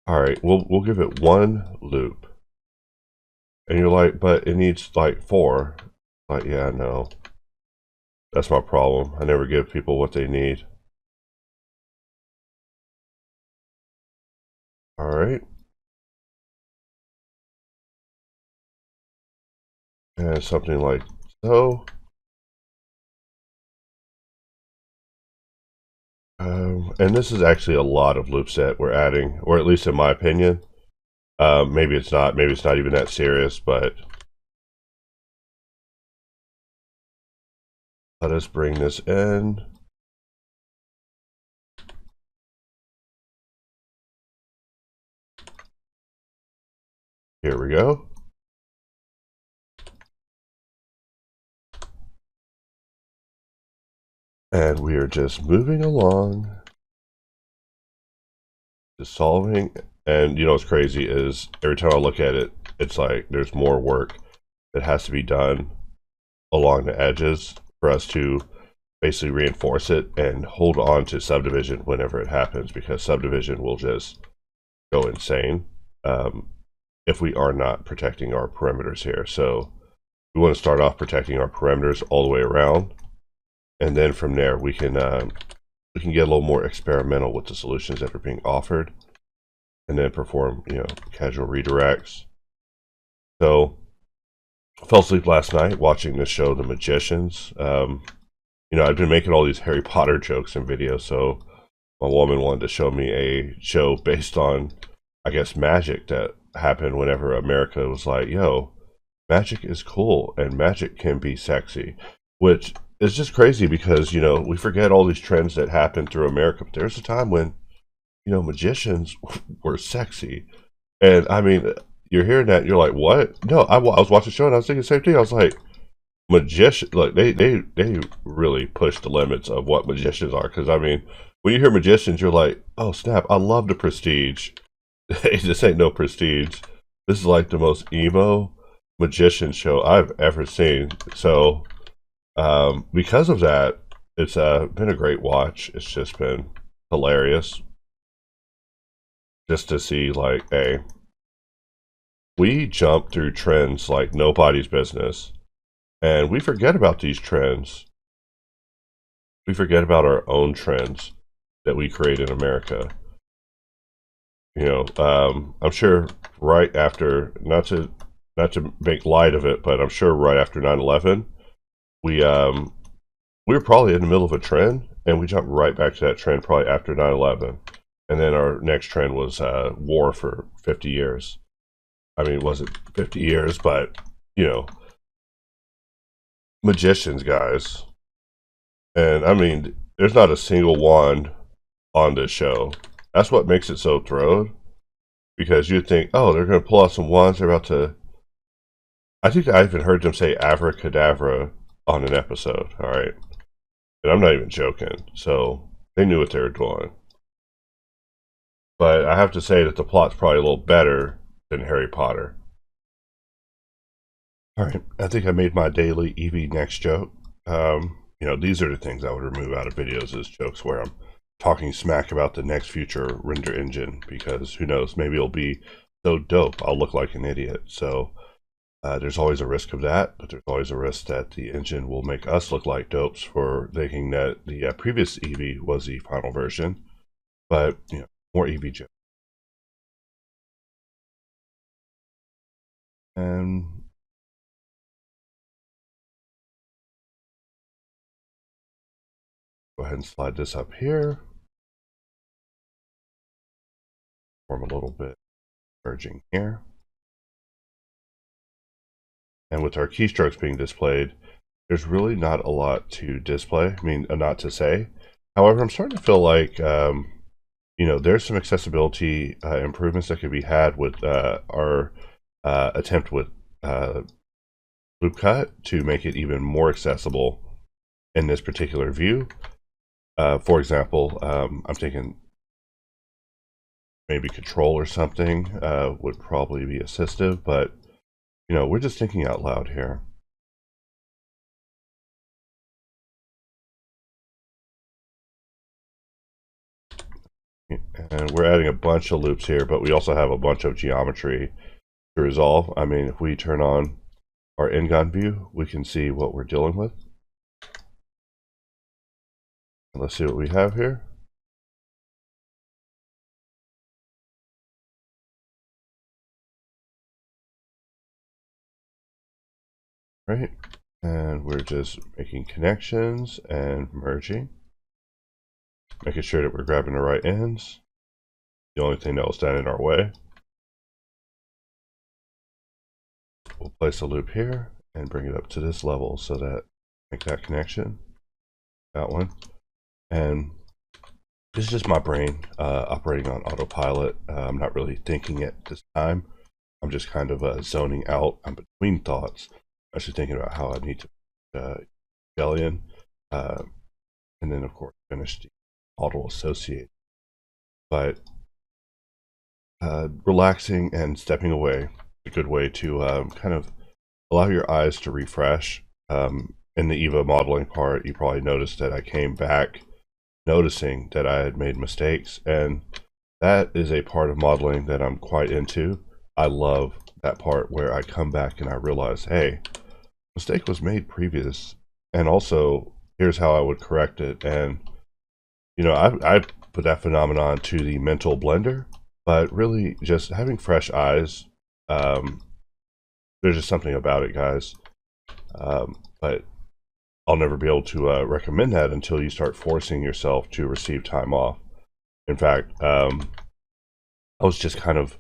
right, we'll give it one loop. And you're like, but it needs like 4. Like, yeah, no. That's my problem. I never give people what they need. All right. And something like so. And this is actually a lot of loops that we're adding, or at least in my opinion. Maybe it's not even that serious, but let us bring this in. Here we go. And we are just moving along, just solving. And you know what's crazy is every time I look at it, it's like there's more work that has to be done along the edges for us to basically reinforce it and hold on to subdivision whenever it happens, because subdivision will just go insane if we are not protecting our perimeters here. So we want to start off protecting our perimeters all the way around, and then from there we can get a little more experimental with the solutions that are being offered, and then perform, you know, casual redirects. So I fell asleep last night watching the show The Magicians. You know, I've been making all these Harry Potter jokes and videos, so my woman wanted to show me a show based on, I guess, magic that happened whenever America was like, yo, magic is cool and magic can be sexy, which is just crazy because, you know, we forget all these trends that happened through America. But there's a time when, you know, magicians were sexy. And I mean, you're hearing that and you're like, what? No, I was watching the show and I was thinking the same thing. I was like, magician, like they really push the limits of what magicians are. Because I mean, when you hear magicians, you're like, oh snap, I love the Prestige. This ain't no Prestige. This is like the most emo magician show I've ever seen. So because of that, it's been a great watch. It's just been hilarious just to see, like, hey, we jump through trends like nobody's business, and we forget about these trends. We forget about our own trends that we create in America. You know, I'm sure right after, not to make light of it, but I'm sure right after 9/11, we we were probably in the middle of a trend, and we jumped right back to that trend probably after 9/11, and then our next trend was war for 50 years. I mean, it wasn't 50 years, but you know, magicians, guys. And I mean, there's not a single wand on this show. That's what makes it so thrilled. Because you'd think, oh, they're going to pull out some wands. They're about to. I think I even heard them say abracadabra on an episode. All right. And I'm not even joking. So they knew what they were doing. But I have to say that the plot's probably a little better than Harry Potter. All right. I think I made my daily Eevee next joke. You know, these are the things I would remove out of videos as jokes where I'm talking smack about the next future render engine, because who knows, maybe it'll be so dope I'll look like an idiot. So there's always a risk of that, but there's always a risk that the engine will make us look like dopes for thinking that the previous Eevee was the final version. But you know, more Eevee jokes. And go ahead and slide this up here. Form a little bit merging here. And with our keystrokes being displayed, there's really not a lot to display. I mean, not to say. However, I'm starting to feel like, you know, there's some accessibility improvements that could be had with our attempt with loop cut to make it even more accessible in this particular view. For example, I'm thinking maybe control or something would probably be assistive, but you know, we're just thinking out loud here. And we're adding a bunch of loops here, but we also have a bunch of geometry to resolve. I mean, if we turn on our in-gun view, we can see what we're dealing with. And let's see what we have here. Right, and we're just making connections and merging, making sure that we're grabbing the right ends. The only thing that will stand in our way. We'll place a loop here and bring it up to this level so that make that connection, that one. And this is just my brain operating on autopilot. I'm not really thinking it this time. I'm just kind of zoning out. I'm between thoughts. I'm actually thinking about how I need to Galleon, and then of course finish the auto associate. But relaxing and stepping away is a good way to kind of allow your eyes to refresh. In the EVA modeling part, you probably noticed that I came back noticing that I had made mistakes, and that is a part of modeling that I'm quite into. I love that part where I come back and I realize, hey, mistake was made previous, and also here's how I would correct it. And you know, I put that phenomenon to the mental blender, but really just having fresh eyes, there's just something about it, guys. But I'll never be able to recommend that until you start forcing yourself to receive time off. In fact, I was just kind of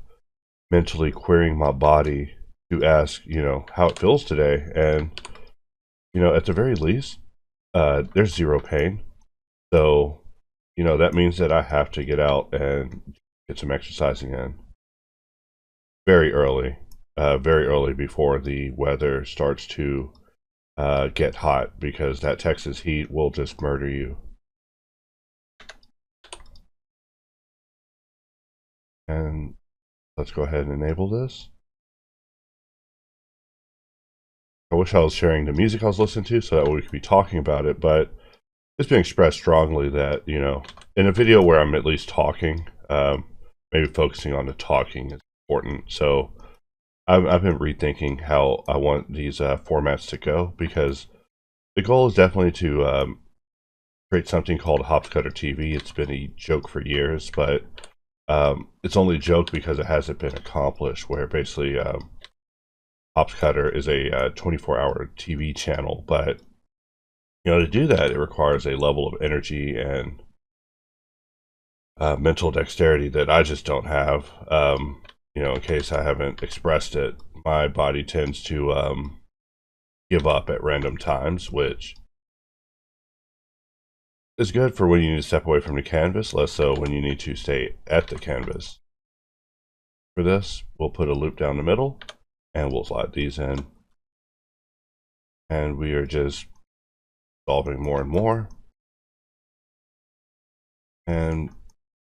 mentally querying my body to ask, you know, how it feels today. And, you know, at the very least, there's zero pain. So, you know, that means that I have to get out and get some exercising in very early before the weather starts to get hot, because that Texas heat will just murder you. And let's go ahead and enable this. I wish I was sharing the music I was listening to so that we could be talking about it, but it's been expressed strongly that, you know, in a video where I'm at least talking, maybe focusing on the talking is important. So I've been rethinking how I want these formats to go, because the goal is definitely to create something called boxcutter TV. It's been a joke for years, but it's only a joke because it hasn't been accomplished, where basically boxcutter is a 24-hour TV channel. But you know, to do that, it requires a level of energy and mental dexterity that I just don't have. You know, in case I haven't expressed it, my body tends to give up at random times, which is good for when you need to step away from the canvas, less so when you need to stay at the canvas. For this, we'll put a loop down the middle, and we'll slide these in. And we are just solving more and more. And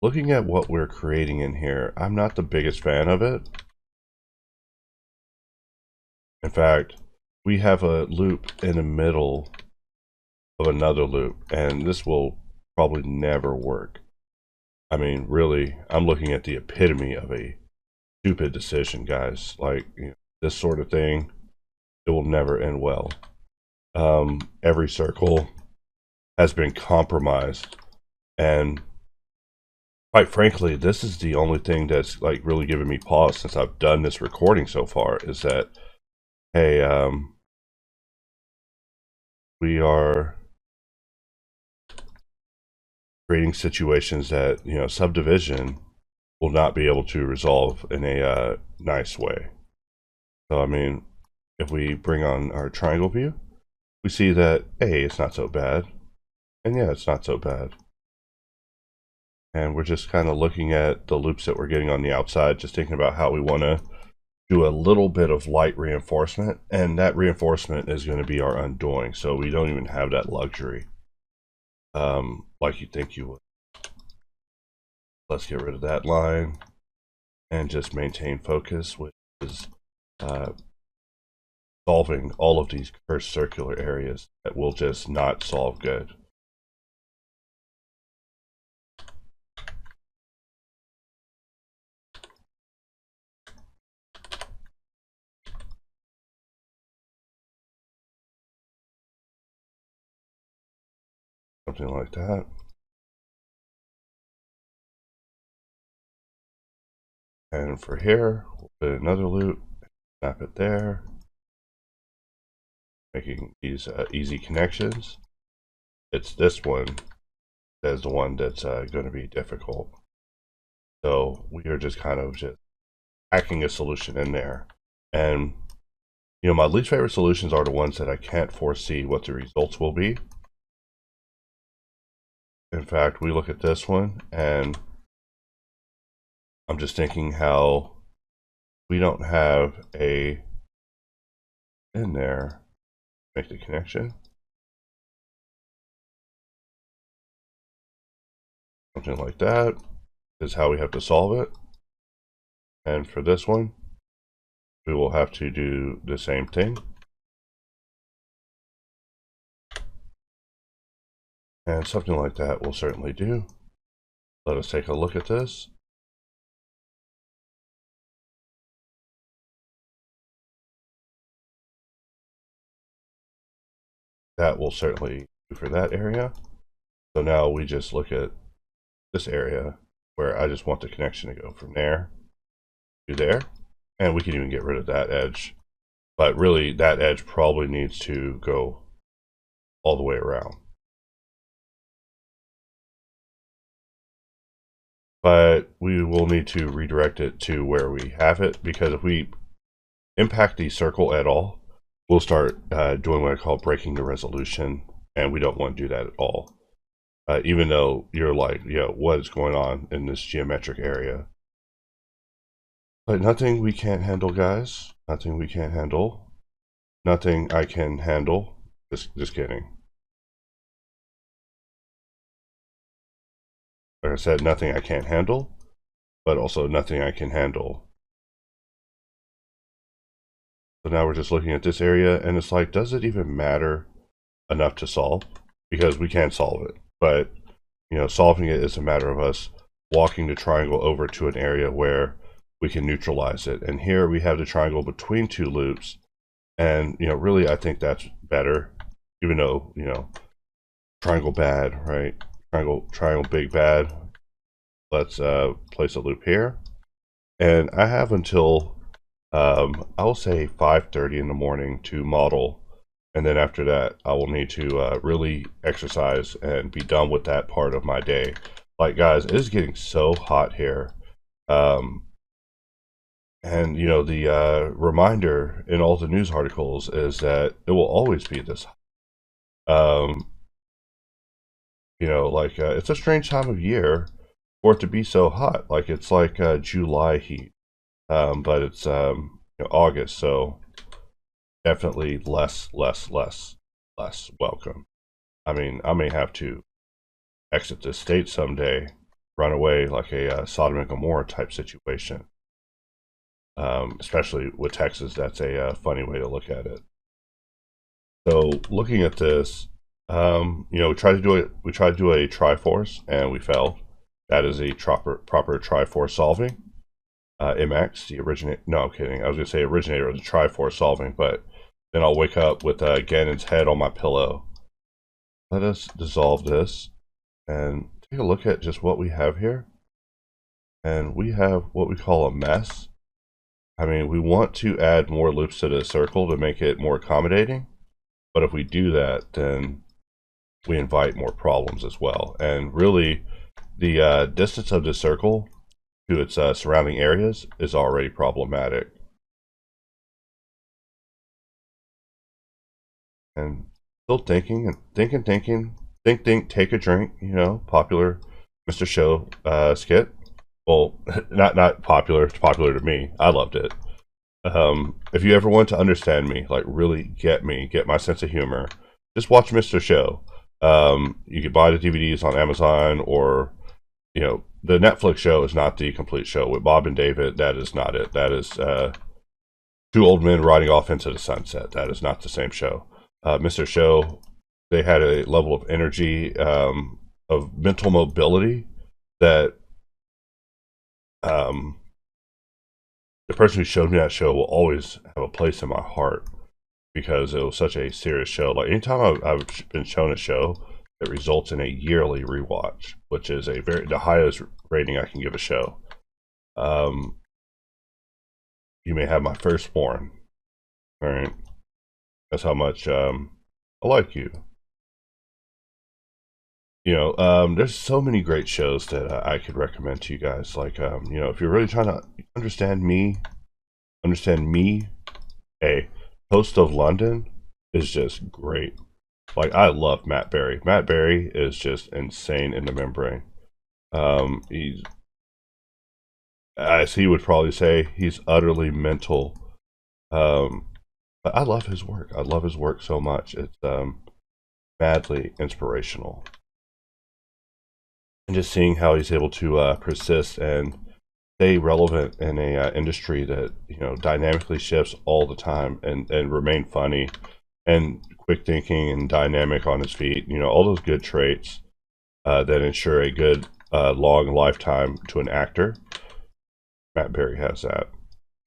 looking at what we're creating in here, I'm not the biggest fan of it. In fact, we have a loop in the middle of another loop, and this will probably never work. I mean, really, I'm looking at the epitome of a stupid decision, guys. Like, you know, this sort of thing, it will never end well. Every circle has been compromised, and quite frankly, this is the only thing that's like really giving me pause since I've done this recording so far, is that, hey, we are creating situations that, you know, subdivision will not be able to resolve in a nice way. So, I mean, if we bring on our triangle view, we see that, hey, it's not so bad. And yeah, it's not so bad. And we're just kind of looking at the loops that we're getting on the outside, just thinking about how we want to do a little bit of light reinforcement. And that reinforcement is going to be our undoing. So we don't even have that luxury like you think you would. Let's get rid of that line and just maintain focus, which is solving all of these cursed circular areas that will just not solve good. Something like that. And for here, we'll put another loop, snap it there, making these easy connections. It's this one that's the one that's going to be difficult. So we are just kind of just hacking a solution in there. And, you know, my least favorite solutions are the ones that I can't foresee what the results will be. In fact, we look at this one, and I'm just thinking how we don't have a in there, make the connection. Something like that is how we have to solve it. And for this one, we will have to do the same thing. And something like that will certainly do. Let us take a look at this. That will certainly do for that area. So now we just look at this area where I just want the connection to go from there to there. And we can even get rid of that edge. But really, that edge probably needs to go all the way around. But we will need to redirect it to where we have it, because if we impact the circle at all, we'll start doing what I call breaking the resolution, and we don't want to do that at all. Even though you're like, you know, what is going on in this geometric area? But nothing we can't handle, guys. Nothing we can't handle. Nothing I can handle. Just kidding. Like I said, nothing I can't handle, but also nothing I can handle. So now we're just looking at this area, and it's like, does it even matter enough to solve? Because we can solve it, but solving it is a matter of us walking the triangle over to an area where we can neutralize it. And here we have the triangle between two loops, and really I think that's better, even though triangle bad, right? Triangle big bad. Let's place a loop here, and I have until I will say 5:30 in the morning to model, and then after that I will need to really exercise and be done with that part of my day. Like, guys, it is getting so hot here, and the reminder in all the news articles is that it will always be this hot. It's a strange time of year for it to be so hot. Like, it's like July heat, but it's August, so definitely less welcome. I mean, I may have to exit this state someday, run away like a Sodom and Gomorrah type situation. Especially with Texas, that's a funny way to look at it. So looking at this, we tried to do it. We tried to do a Triforce, and we failed. That is a proper Triforce solving. MX, the originate. No, I'm kidding. I was gonna say originator of the Triforce solving, but then I'll wake up with Ganon's head on my pillow. Let us dissolve this and take a look at just what we have here. And we have what we call a mess. I mean, we want to add more loops to the circle to make it more accommodating. But if we do that, then we invite more problems as well. And really, the distance of the circle to its surrounding areas is already problematic. And still thinking and thinking, think, take a drink, popular Mr. Show skit. Well, not popular, it's popular to me. I loved it. If you ever want to understand me, like really get my sense of humor, just watch Mr. Show. You can buy the DVDs on Amazon, or the Netflix show is not the complete show with Bob and David. That is not it. That is two old men riding off into the sunset. That is not the same show. Mr. Show, they had a level of energy, of mental mobility that the person who showed me that show will always have a place in my heart, because it was such a serious show. Like, anytime I've been shown a show that results in a yearly rewatch, which is the highest rating I can give a show. You may have my firstborn. All right, that's how much I like you. There's so many great shows that I could recommend to you guys. Like, if you're really trying to understand me, hey, Host of London is just great. Like, I love Matt Berry. Matt Berry is just insane in the membrane. He's, as he would probably say, he's utterly mental. But I love his work. I love his work so much. It's madly inspirational. And just seeing how he's able to persist and stay relevant in a industry that dynamically shifts all the time, and remain funny and quick thinking and dynamic on his feet. All those good traits that ensure a good long lifetime to an actor. Matt Berry has that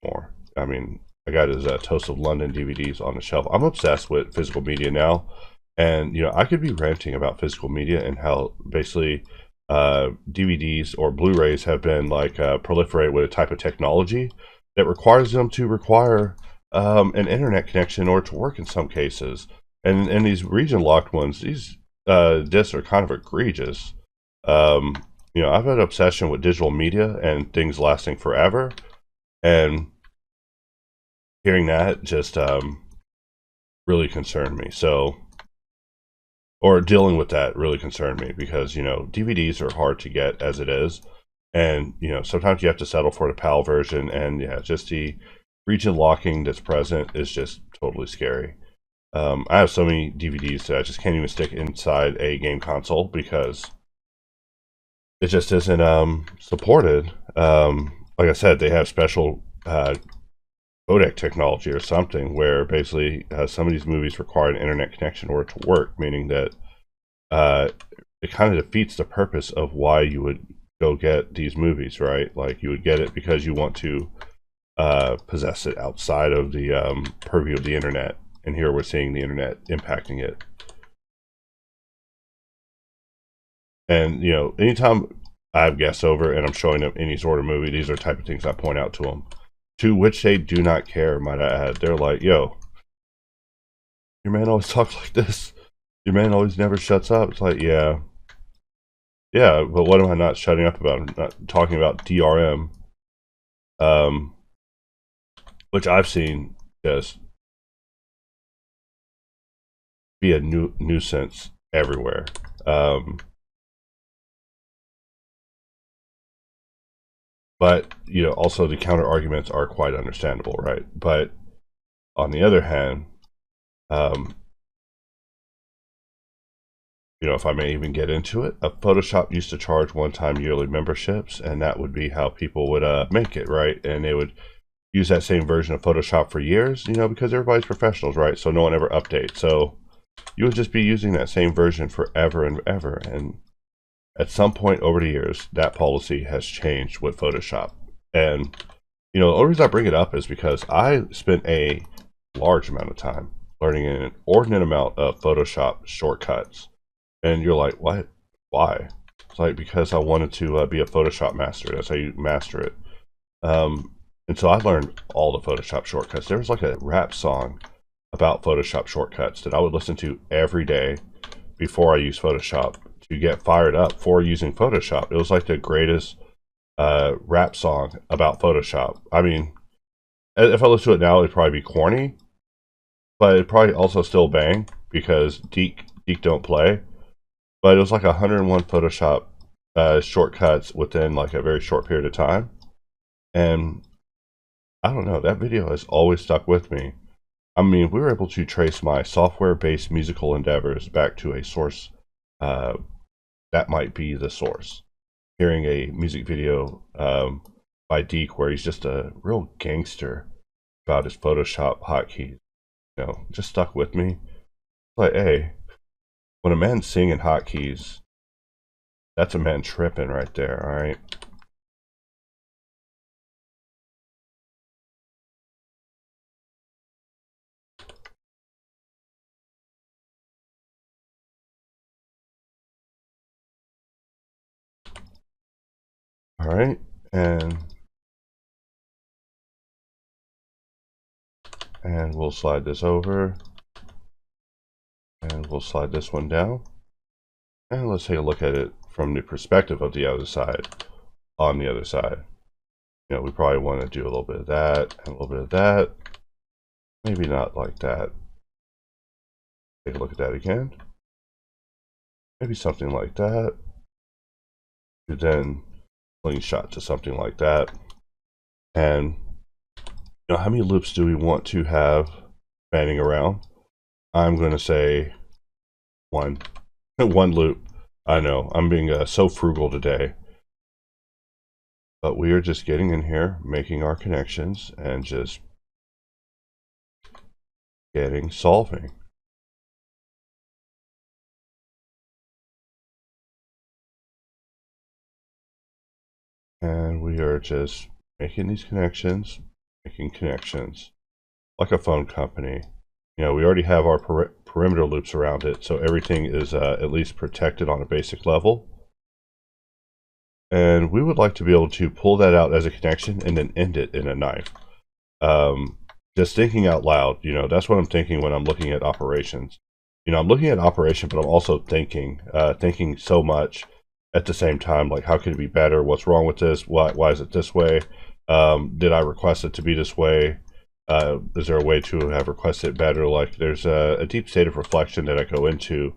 more. I mean, I got his Toast of London DVDs on the shelf. I'm obsessed with physical media now, and I could be ranting about physical media and how basically DVDs or Blu-rays have been like proliferated with a type of technology that requires them to require an internet connection or to work in some cases. And these region-locked ones, these discs are kind of egregious. I've had an obsession with digital media and things lasting forever, and hearing that just really concerned me. So, or dealing with that really concerned me, because DVDs are hard to get as it is, and sometimes you have to settle for the PAL version, and yeah, just the region locking that's present is just totally scary. I have so many DVDs that I just can't even stick inside a game console because it just isn't supported. Like I said, they have special codec technology or something where basically some of these movies require an internet connection in order to work, meaning that it kind of defeats the purpose of why you would go get these movies, right? Like you would get it because you want to possess it outside of the purview of the internet. And here we're seeing the internet impacting it. And, you know, anytime I have guests over and I'm showing them any sort of movie, these are the type of things I point out to them, to which they do not care, might I add. They're like, yo, your man always talks like this. Your man always never shuts up. It's like, yeah. Yeah, but what am I not shutting up about? I'm not talking about DRM, which I've seen just be a nuisance everywhere. But, you know, also the counter arguments are quite understandable, right? But on the other hand, you know, if I may even get into it, Photoshop used to charge one-time yearly memberships, and that would be how people would make it, right? And they would use that same version of Photoshop for years, you know, because everybody's professionals, right? So no one ever updates. So you would just be using that same version forever and ever. And at some point over the years, that policy has changed with Photoshop. And, you know, the only reason I bring it up is because I spent a large amount of time learning an inordinate amount of Photoshop shortcuts. And you're like, what? Why? It's like, because I wanted to be a Photoshop master. That's how you master it. And so I learned all the Photoshop shortcuts. There was like a rap song about Photoshop shortcuts that I would listen to every day before I used Photoshop to get fired up for using Photoshop. It was like the greatest rap song about Photoshop. I mean, if I listen to it now, it'd probably be corny, but it'd probably also still bang because Deke don't play. But it was like 101 Photoshop shortcuts within like a very short period of time. And I don't know, that video has always stuck with me. I mean, we were able to trace my software-based musical endeavors back to a source that might be the source. Hearing a music video by Deke where he's just a real gangster about his Photoshop hotkeys, you know, just stuck with me. Like, hey, when a man's singing hotkeys, that's a man tripping right there, all right? All right, and we'll slide this over, and we'll slide this one down, and let's take a look at it from the perspective of the other side, on the other side. You know, we probably want to do a little bit of that, and a little bit of that. Maybe not like that. Take a look at that again. Maybe something like that. And then slingshot to something like that. And you know, how many loops do we want to have spanning around? I'm going to say one. One loop. I know, I'm being so frugal today. But we are just getting in here, making our connections, and just solving. And we are just making these connections, like a phone company. You know, we already have our perimeter loops around it, so everything is at least protected on a basic level. And we would like to be able to pull that out as a connection and then end it in a knife. Just thinking out loud, you know, that's what I'm thinking when I'm looking at operations. You know, I'm looking at operation, but I'm also thinking so much at the same time, like how could it be better? What's wrong with this? Why is it this way? Did I request it to be this way? Is there a way to have requested it better? Like there's a deep state of reflection that I go into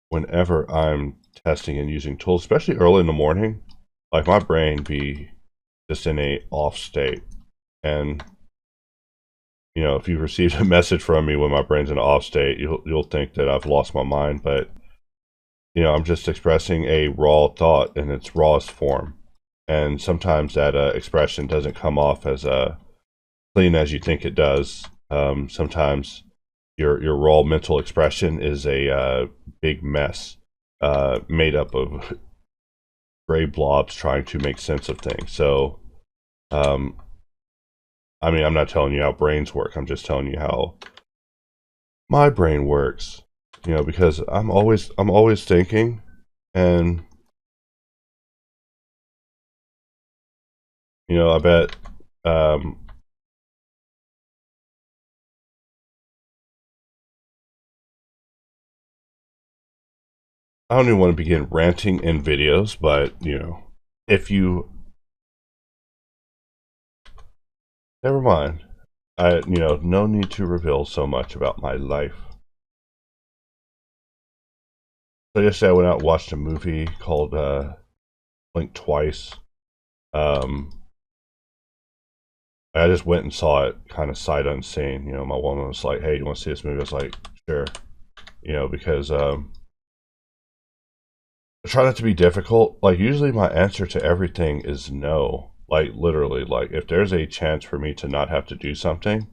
whenever I'm testing and using tools, especially early in the morning. Like my brain be just in a off state, and You know, if you've received a message from me when my brain's in an off state, you'll think that I've lost my mind, but you know, I'm just expressing a raw thought in its rawest form. And sometimes that expression doesn't come off as clean as you think it does. Sometimes your raw mental expression is a big mess made up of gray blobs trying to make sense of things. So, I mean, I'm not telling you how brains work. I'm just telling you how my brain works. You know, because I'm always thinking, and you know, I bet I don't even want to begin ranting in videos, but you know, if you never mind, you know, no need to reveal so much about my life. So yesterday I went out and watched a movie called Blink Twice. I just went and saw it kind of sight unseen. You know, my woman was like, "Hey, you want to see this movie?" I was like, "Sure." You know, because I try not to be difficult. Like usually my answer to everything is no. Like literally, like if there's a chance for me to not have to do something,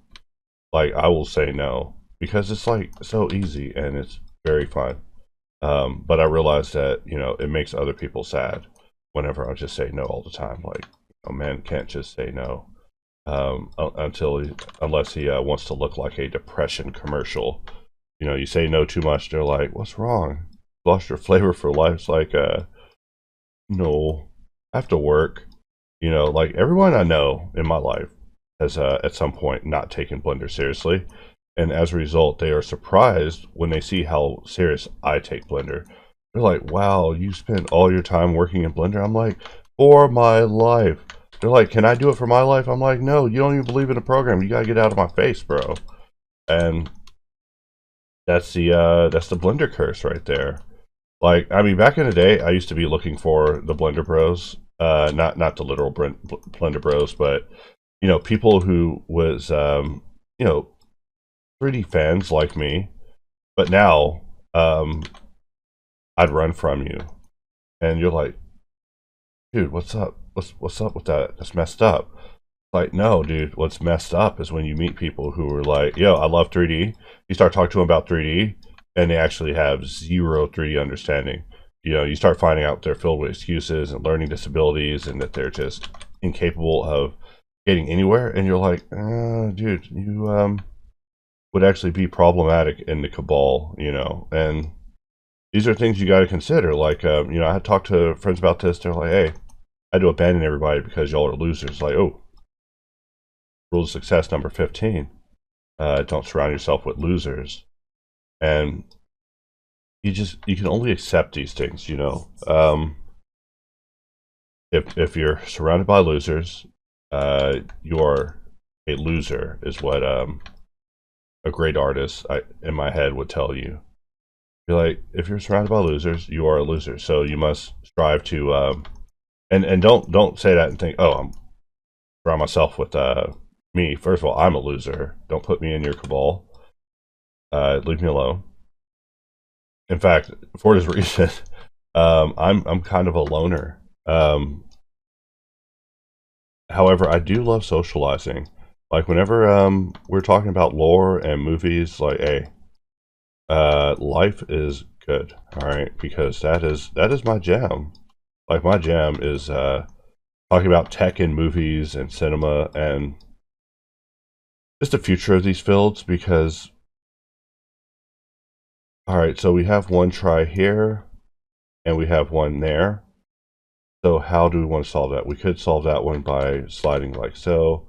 like I will say no because it's like so easy and it's very fun. But I realize that you know it makes other people sad whenever I just say no all the time. Like a man can't just say no unless he wants to look like a depression commercial. You know, you say no too much, they're like, "What's wrong? Lost your flavor for life?" It's like, no, I have to work. You know, like everyone I know in my life has at some point not taken Blender seriously, and as a result, they are surprised when they see how serious I take Blender. They're like, "Wow, you spent all your time working in Blender." I'm like, "For my life." They're like, "Can I do it for my life?" I'm like, "No, you don't even believe in the program. You gotta get out of my face, bro." And that's the Blender curse right there. Like, I mean, back in the day, I used to be looking for the Blender Bros. Not the literal Blender Bros, but you know, people who was you know 3D fans like me. But now, I'd run from you, and you're like, "Dude, what's up? What's up with that? That's messed up." Like, no, dude, what's messed up is when you meet people who are like, "Yo, I love 3D." You start talking to them about 3D, and they actually have zero 3D understanding. You know, you start finding out they're filled with excuses and learning disabilities, and that they're just incapable of getting anywhere. And you're like, dude, you would actually be problematic in the cabal, you know. And these are things you got to consider. Like, you know, I had talked to friends about this. They're like, "Hey, I had to abandon everybody because y'all are losers." Like, oh, rule of success number 15. Don't surround yourself with losers. And you can only accept these things, you know. If you're surrounded by losers, you're a loser, is what a great artist in my head would tell you. You're like, if you're surrounded by losers, you are a loser. So you must strive to and don't say that and think, "Oh, I'm surround myself with me." First of all, I'm a loser. Don't put me in your cabal. Leave me alone. In fact, for this reason, I'm kind of a loner. However, I do love socializing. Like whenever we're talking about lore and movies, like, hey, life is good, all right, because that is my jam. Like my jam is talking about tech in movies and cinema and just the future of these fields. Because all right, so we have one try here, and we have one there. So how do we want to solve that? We could solve that one by sliding like so.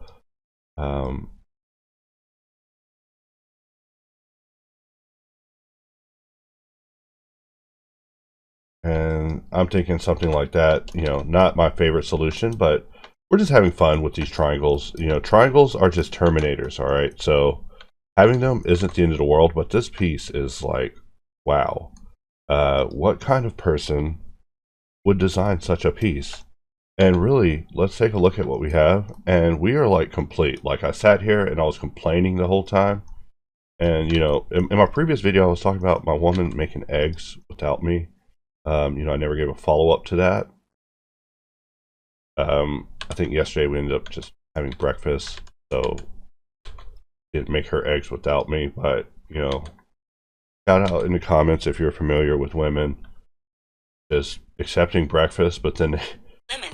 And I'm thinking something like that, you know, not my favorite solution, but we're just having fun with these triangles. You know, triangles are just terminators, all right? So having them isn't the end of the world, but this piece is like, wow. What kind of person would design such a piece? And really, let's take a look at what we have. And we are like complete. Like I sat here and I was complaining the whole time. And, you know, in my previous video, I was talking about my woman making eggs without me. You know, I never gave a follow-up to that. I think yesterday we ended up just having breakfast. So, didn't make her eggs without me. But, you know, shout out in the comments if you're familiar with women just accepting breakfast, but then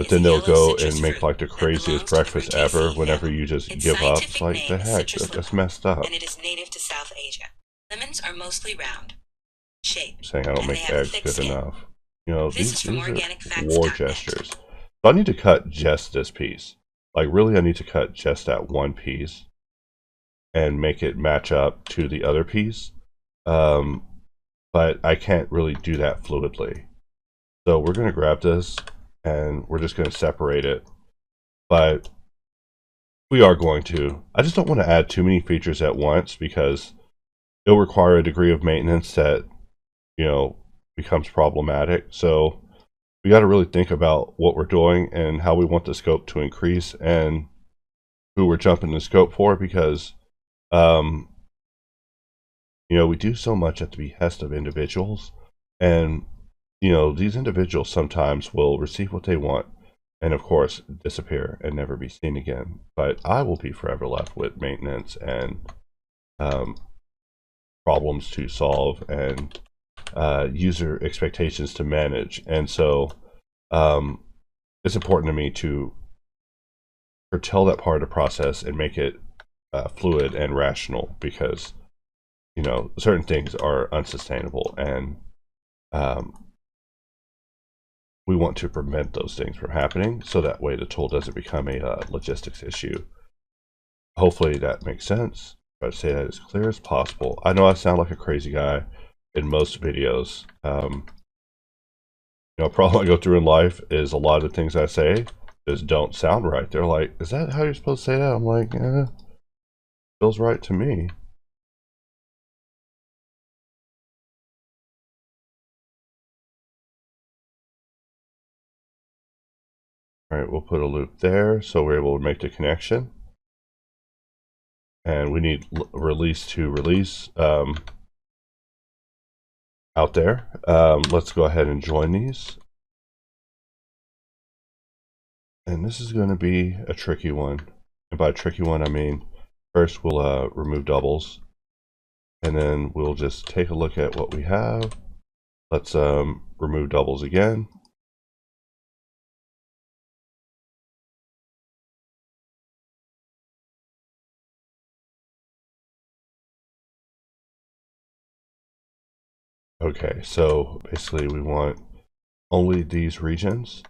they'll go and make like the craziest breakfast ever whenever you just give up. It's like, the heck, that's messed up. And it is native to South Asia. Lemons are mostly round, shaped, saying I don't make eggs good enough. You know, these are facts. war gestures. So I need to cut just this piece. Like, really, I need to cut just that one piece and make it match up to the other piece. But I can't really do that fluidly. So we're going to grab this and we're just going to separate it. But we are going to. I just don't want to add too many features at once because it'll require a degree of maintenance that, you know, becomes problematic. So we got to really think about what we're doing and how we want the scope to increase and who we're jumping the scope for, because you know, we do so much at the behest of individuals, and you know, these individuals sometimes will receive what they want and of course disappear and never be seen again. But I will be forever left with maintenance and problems to solve and user expectations to manage. And so it's important to me to curtail that part of the process and make it fluid and rational, because, you know, certain things are unsustainable, and we want to prevent those things from happening, so that way the tool doesn't become a logistics issue. Hopefully that makes sense. Try to say that as clear as possible. I know I sound like a crazy guy in most videos. You know, a problem I go through in life is a lot of the things I say just don't sound right. They're like, is that how you're supposed to say that? I'm like, feels right to me. All right, we'll put a loop there so we're able to make the connection. And we need release to release out there. Let's go ahead and join these. And this is going to be a tricky one. And by tricky one, I mean, first we'll remove doubles. And then we'll just take a look at what we have. Let's remove doubles again. Okay, so basically we want only these regions,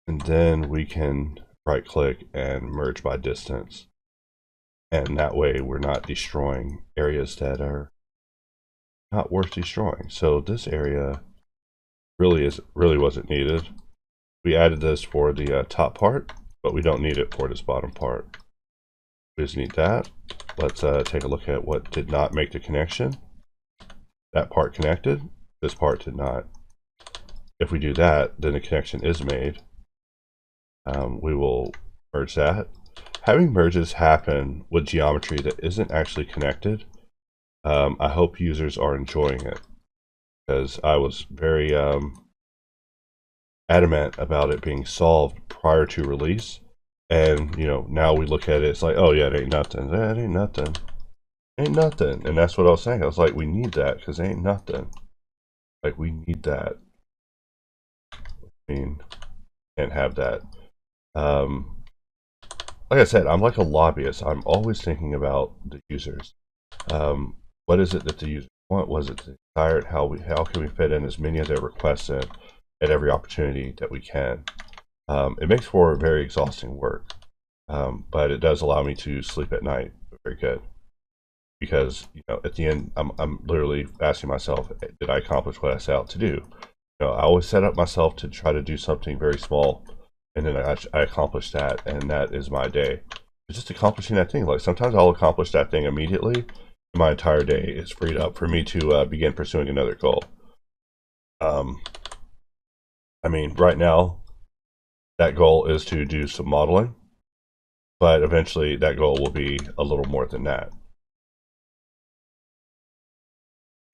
and then we can right click and merge by distance. And that way we're not destroying areas that are not worth destroying. So this area really wasn't needed. We added this for the top part, but we don't need it for this bottom part. We just need that. Let's take a look at what did not make the connection. That part connected, this part did not. If we do that, then the connection is made. We will merge that. Having merges happen with geometry that isn't actually connected, I hope users are enjoying it, because I was very adamant about it being solved prior to release. And, you know, now we look at it, it's like, oh yeah, it ain't nothing. That ain't nothing. Ain't nothing. And that's what I was saying. I was like, we need that, because it ain't nothing. Like, we need that. I mean, can't have that. Like I said, I'm like a lobbyist. I'm always thinking about the users. What is it that the users want? Was it desired? How can we fit in as many of their requests in at every opportunity that we can? It makes for very exhausting work, but it does allow me to sleep at night very good, because, you know, at the end I'm literally asking myself, did I accomplish what I set out to do? You know, I always set up myself to try to do something very small, and then I accomplish that, and that is my day. It's just accomplishing that thing. Like, sometimes I'll accomplish that thing immediately, and my entire day is freed up for me to begin pursuing another goal. I mean, right now that goal is to do some modeling, but eventually that goal will be a little more than that.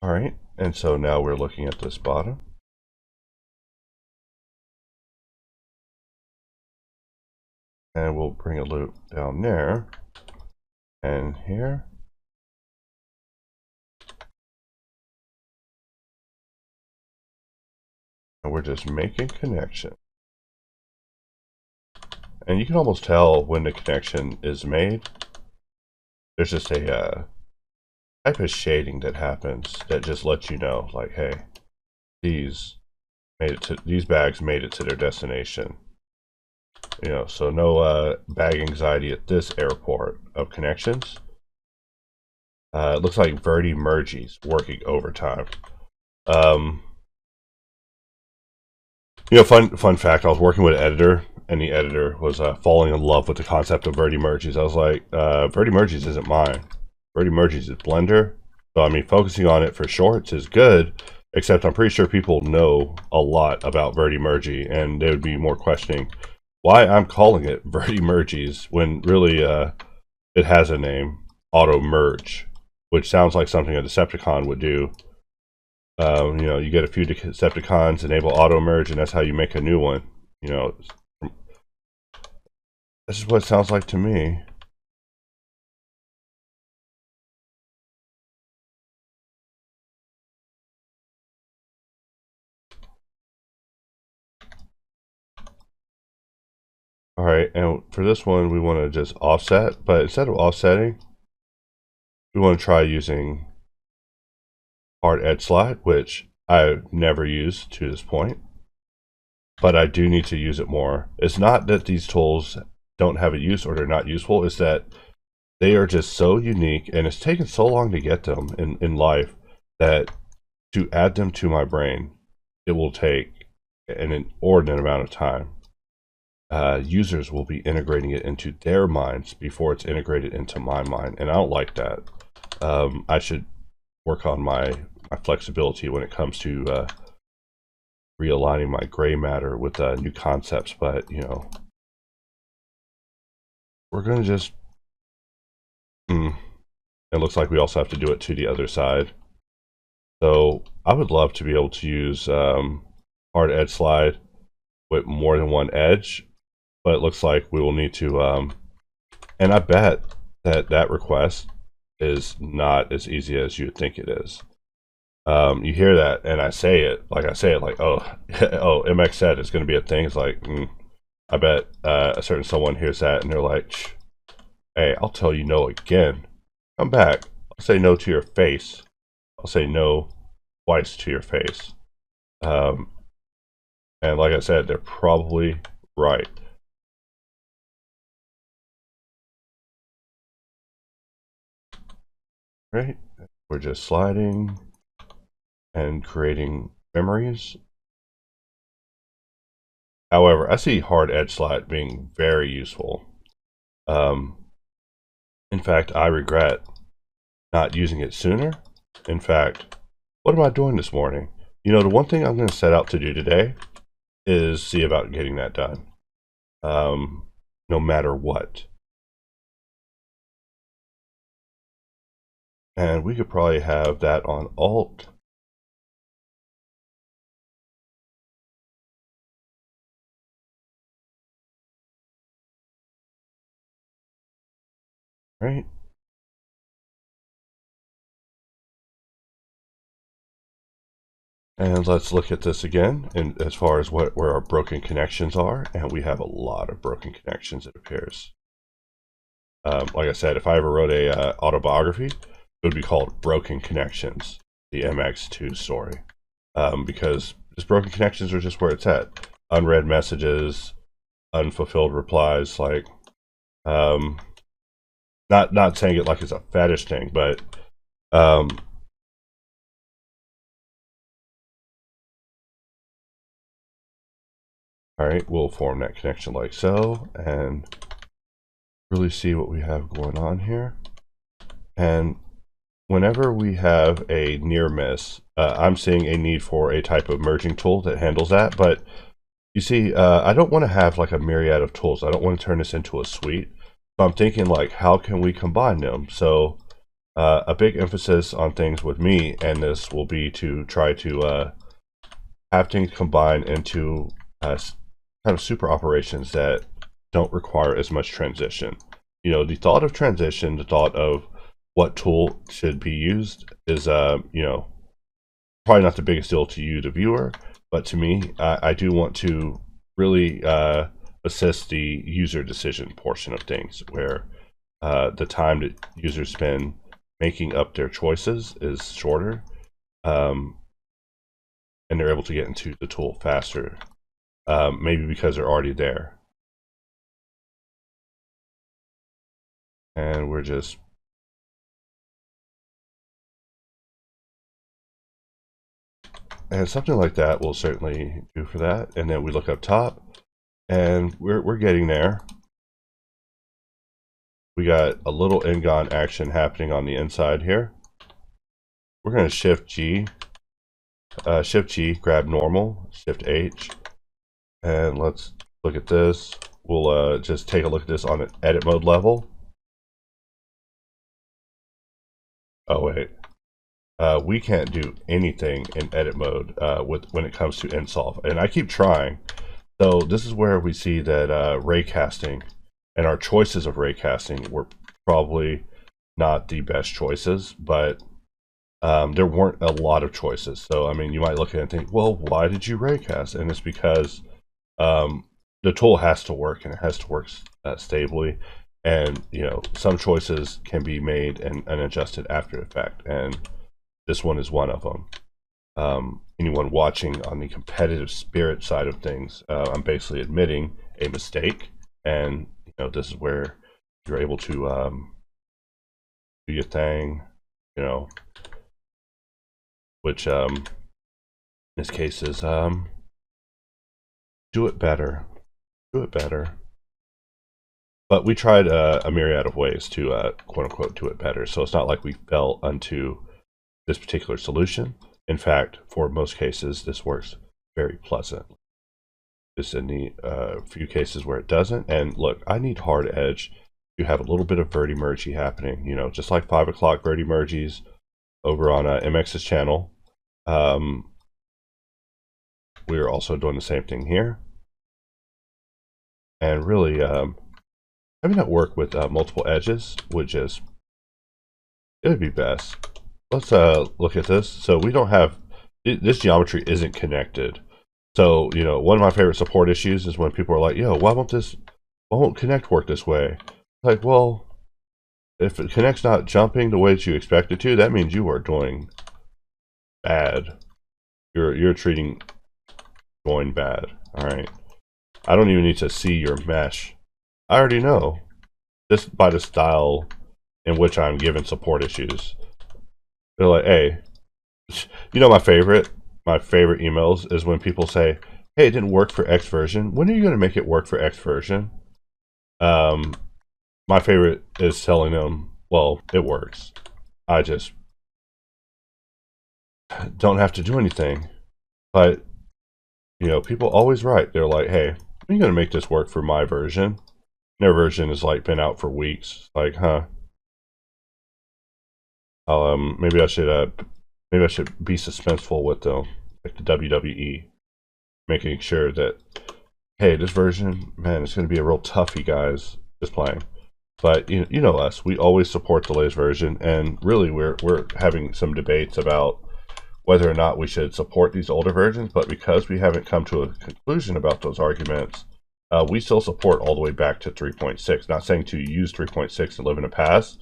All right, and so now we're looking at this bottom. And we'll bring a loop down there and here. And we're just making connection. And you can almost tell when the connection is made. There's just a type of shading that happens that just lets you know, like, hey, these bags made it to their destination. You know, so no bag anxiety at this airport of connections. It looks like Verdi-Mergi's working overtime. You know, fun fact, I was working with an editor, and the editor was falling in love with the concept of Verdi-Mergi's. I was like, Verdi-Mergi's isn't mine. Verdi-Mergi's is Blender. So, I mean, focusing on it for shorts is good, except I'm pretty sure people know a lot about Verdi-Mergi, and they would be more questioning why I'm calling it Verdi-Mergi's when really it has a name, Auto Merge, which sounds like something a Decepticon would do. You know, you get a few Decepticons, enable auto merge, and that's how you make a new one. You know, this is what it sounds like to me. All right, and for this one, we want to just offset, but instead of offsetting, we want to try using hard edge slide, which I've never used to this point, but I do need to use it more. It's not that these tools don't have a use or they're not useful, it's that they are just so unique, and it's taken so long to get them in life that to add them to my brain, it will take an inordinate amount of time. Users will be integrating it into their minds before it's integrated into my mind, and I don't like that. I should work on my flexibility when it comes to realigning my gray matter with new concepts, but you know, we're going to just it looks like we also have to do it to the other side. So I would love to be able to use hard edge slide with more than one edge, but it looks like we will need to, and I bet that request is not as easy as you think it is. You hear that, and I say it like, oh, oh, MX said it's going to be a thing. It's like, I bet a certain someone hears that, and they're like, hey, I'll tell you no again. Come back. I'll say no to your face. I'll say no twice to your face. And like I said, they're probably right. Right? We're just sliding and creating memories. However, I see hard edge slide being very useful. In fact, I regret not using it sooner. In fact, what am I doing this morning? You know, the one thing I'm going to set out to do today is see about getting that done. No matter what. And we could probably have that on Alt. Right? And let's look at this again, and as far as where our broken connections are, and we have a lot of broken connections, it appears. Like I said, if I ever wrote a autobiography, it would be called Broken Connections, the MX2 story, because just broken connections are just where it's at. Unread messages, unfulfilled replies, like, not saying it like it's a fetish thing, but all right, we'll form that connection like so, and really see what we have going on here. And whenever we have a near miss, I'm seeing a need for a type of merging tool that handles that, but You see, I don't want to have like a myriad of tools. I don't want to turn this into a suite. So I'm thinking like, how can we combine them? So a big emphasis on things with me and this will be to try to have things combined into kind of super operations that don't require as much transition. You know, the thought of transition, the thought of what tool should be used is, you know, probably not the biggest deal to you, the viewer, but to me, I do want to really assist the user decision portion of things, where the time that users spend making up their choices is shorter, and they're able to get into the tool faster, maybe because they're already there. And we're just and something like that will certainly do for that. And then we look up top, and we're getting there. We got a little Ngon action happening on the inside here. We're going to Shift G, grab normal, Shift H, and let's look at this. We'll just take a look at this on an edit mode level. Oh wait, we can't do anything in edit mode when it comes to insolve, and I keep trying. So this is where we see that raycasting and our choices of raycasting were probably not the best choices, but there weren't a lot of choices. So I mean, you might look at it and think, well, why did you raycast? And it's because the tool has to work, and it has to work stably. And you know, some choices can be made and adjusted after the fact, and this one is one of them. Anyone watching on the competitive spirit side of things, I'm basically admitting a mistake, and you know, this is where you're able to do your thing, you know, which in this case is do it better, do it better. But we tried a myriad of ways to quote unquote do it better, so it's not like we fell onto this particular solution. In fact, for most cases, this works very pleasant. Just in the few cases where it doesn't. And look, I need hard edge to have a little bit of verti-mergy happening, you know, just like 5 o'clock verti-merges over on MX's channel. We are also doing the same thing here. And really, having that work with multiple edges would just, it would be best. Let's look at this. So we don't have, this geometry isn't connected. So, you know, one of my favorite support issues is when people are like, yo, why won't connect work this way? Like, well, if the connect's not jumping the way that you expect it to, that means you are doing bad. You're treating join bad. All right. I don't even need to see your mesh. I already know, just by the style in which I'm given support issues. They're like, hey, you know, my favorite emails is when people say, hey, it didn't work for X version. When are you going to make it work for X version? My favorite is telling them, well, it works. I just don't have to do anything. But, you know, people always write. They're like, hey, when are you going to make this work for my version? Their version has like been out for weeks. Like, huh? Maybe I should be suspenseful with the like the WWE, making sure that, hey, this version, man, it's going to be a real toughie, guys. Just playing. But you know us, we always support the latest version, and really we're having some debates about whether or not we should support these older versions. But because we haven't come to a conclusion about those arguments, we still support all the way back to 3.6. Not saying to use 3.6 and live in the past,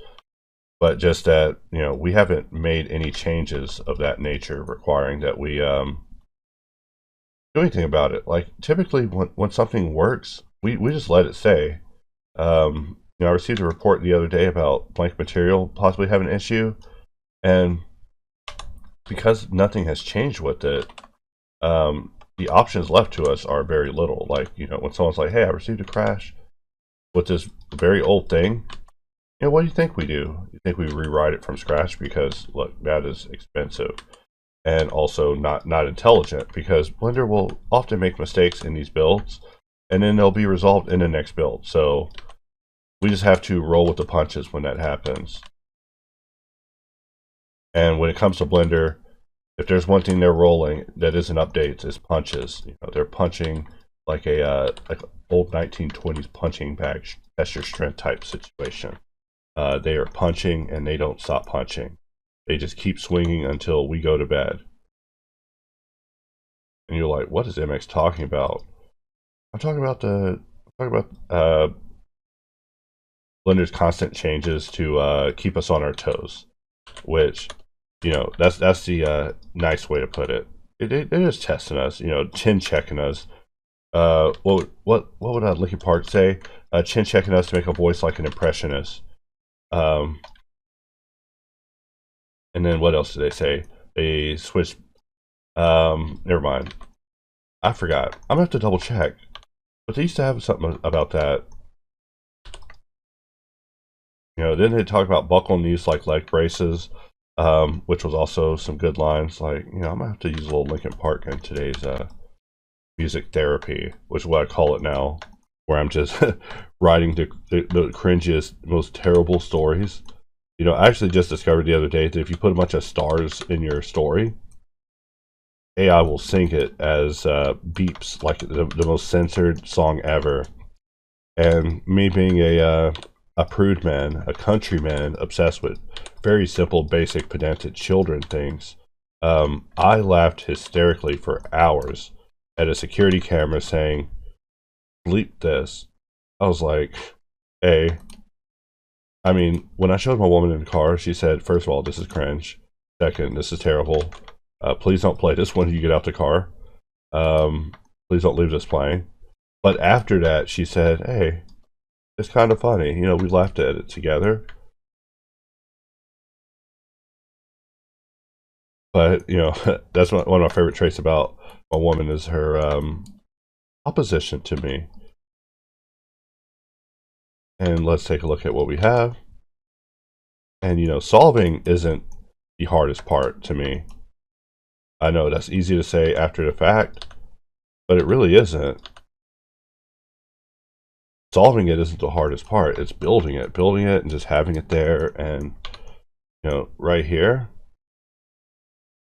but just that, you know, we haven't made any changes of that nature requiring that we do anything about it. Like typically when something works, we just let it stay. You know, I received a report the other day about blank material possibly having an issue, and because nothing has changed with it, the options left to us are very little. Like, you know, when someone's like, hey, I received a crash with this very old thing, you know, what do you think we do? You think we rewrite it from scratch? Because look, that is expensive. and also not intelligent, because Blender will often make mistakes in these builds, and then they'll be resolved in the next build. So we just have to roll with the punches when that happens. And when it comes to Blender, if there's one thing they're rolling that isn't updates, it's punches. You know, they're punching like a old 1920s punching bag test your strength type situation. They are punching and they don't stop punching. They just keep swinging until we go to bed. And you're like, what is MX talking about? I'm talking about Blender's constant changes to keep us on our toes, which, you know, that's the nice way to put it. It is testing us, you know, chin checking us. What would Linkin Park say? Chin checking us to make a voice like an impressionist. And then what else did they say? They switched. Never mind. I forgot. I'm gonna have to double check. But they used to have something about that. You know, then they talk about buckle and use like leg braces, which was also some good lines. Like, you know, I'm gonna have to use a little Linkin Park in today's music therapy, which is what I call it now, where I'm just writing the cringiest, most terrible stories. You know, I actually just discovered the other day that if you put a bunch of stars in your story, AI will sync it as beeps, like the most censored song ever. And me being a prude man, a countryman obsessed with very simple, basic, pedantic children things, I laughed hysterically for hours at a security camera saying, bleep this. I was like, hey. I mean, when I showed my woman in the car, she said, first of all, this is cringe. Second, this is terrible. Please don't play this when you get out the car. Please don't leave this playing. But after that, she said, hey, it's kind of funny. You know, we laughed at it together. But, you know, that's one of my favorite traits about my woman is her opposition to me. And let's take a look at what we have. And, you know, solving isn't the hardest part to me. I know that's easy to say after the fact, but it really isn't. Solving it isn't the hardest part. It's building it and just having it there. And, you know, right here,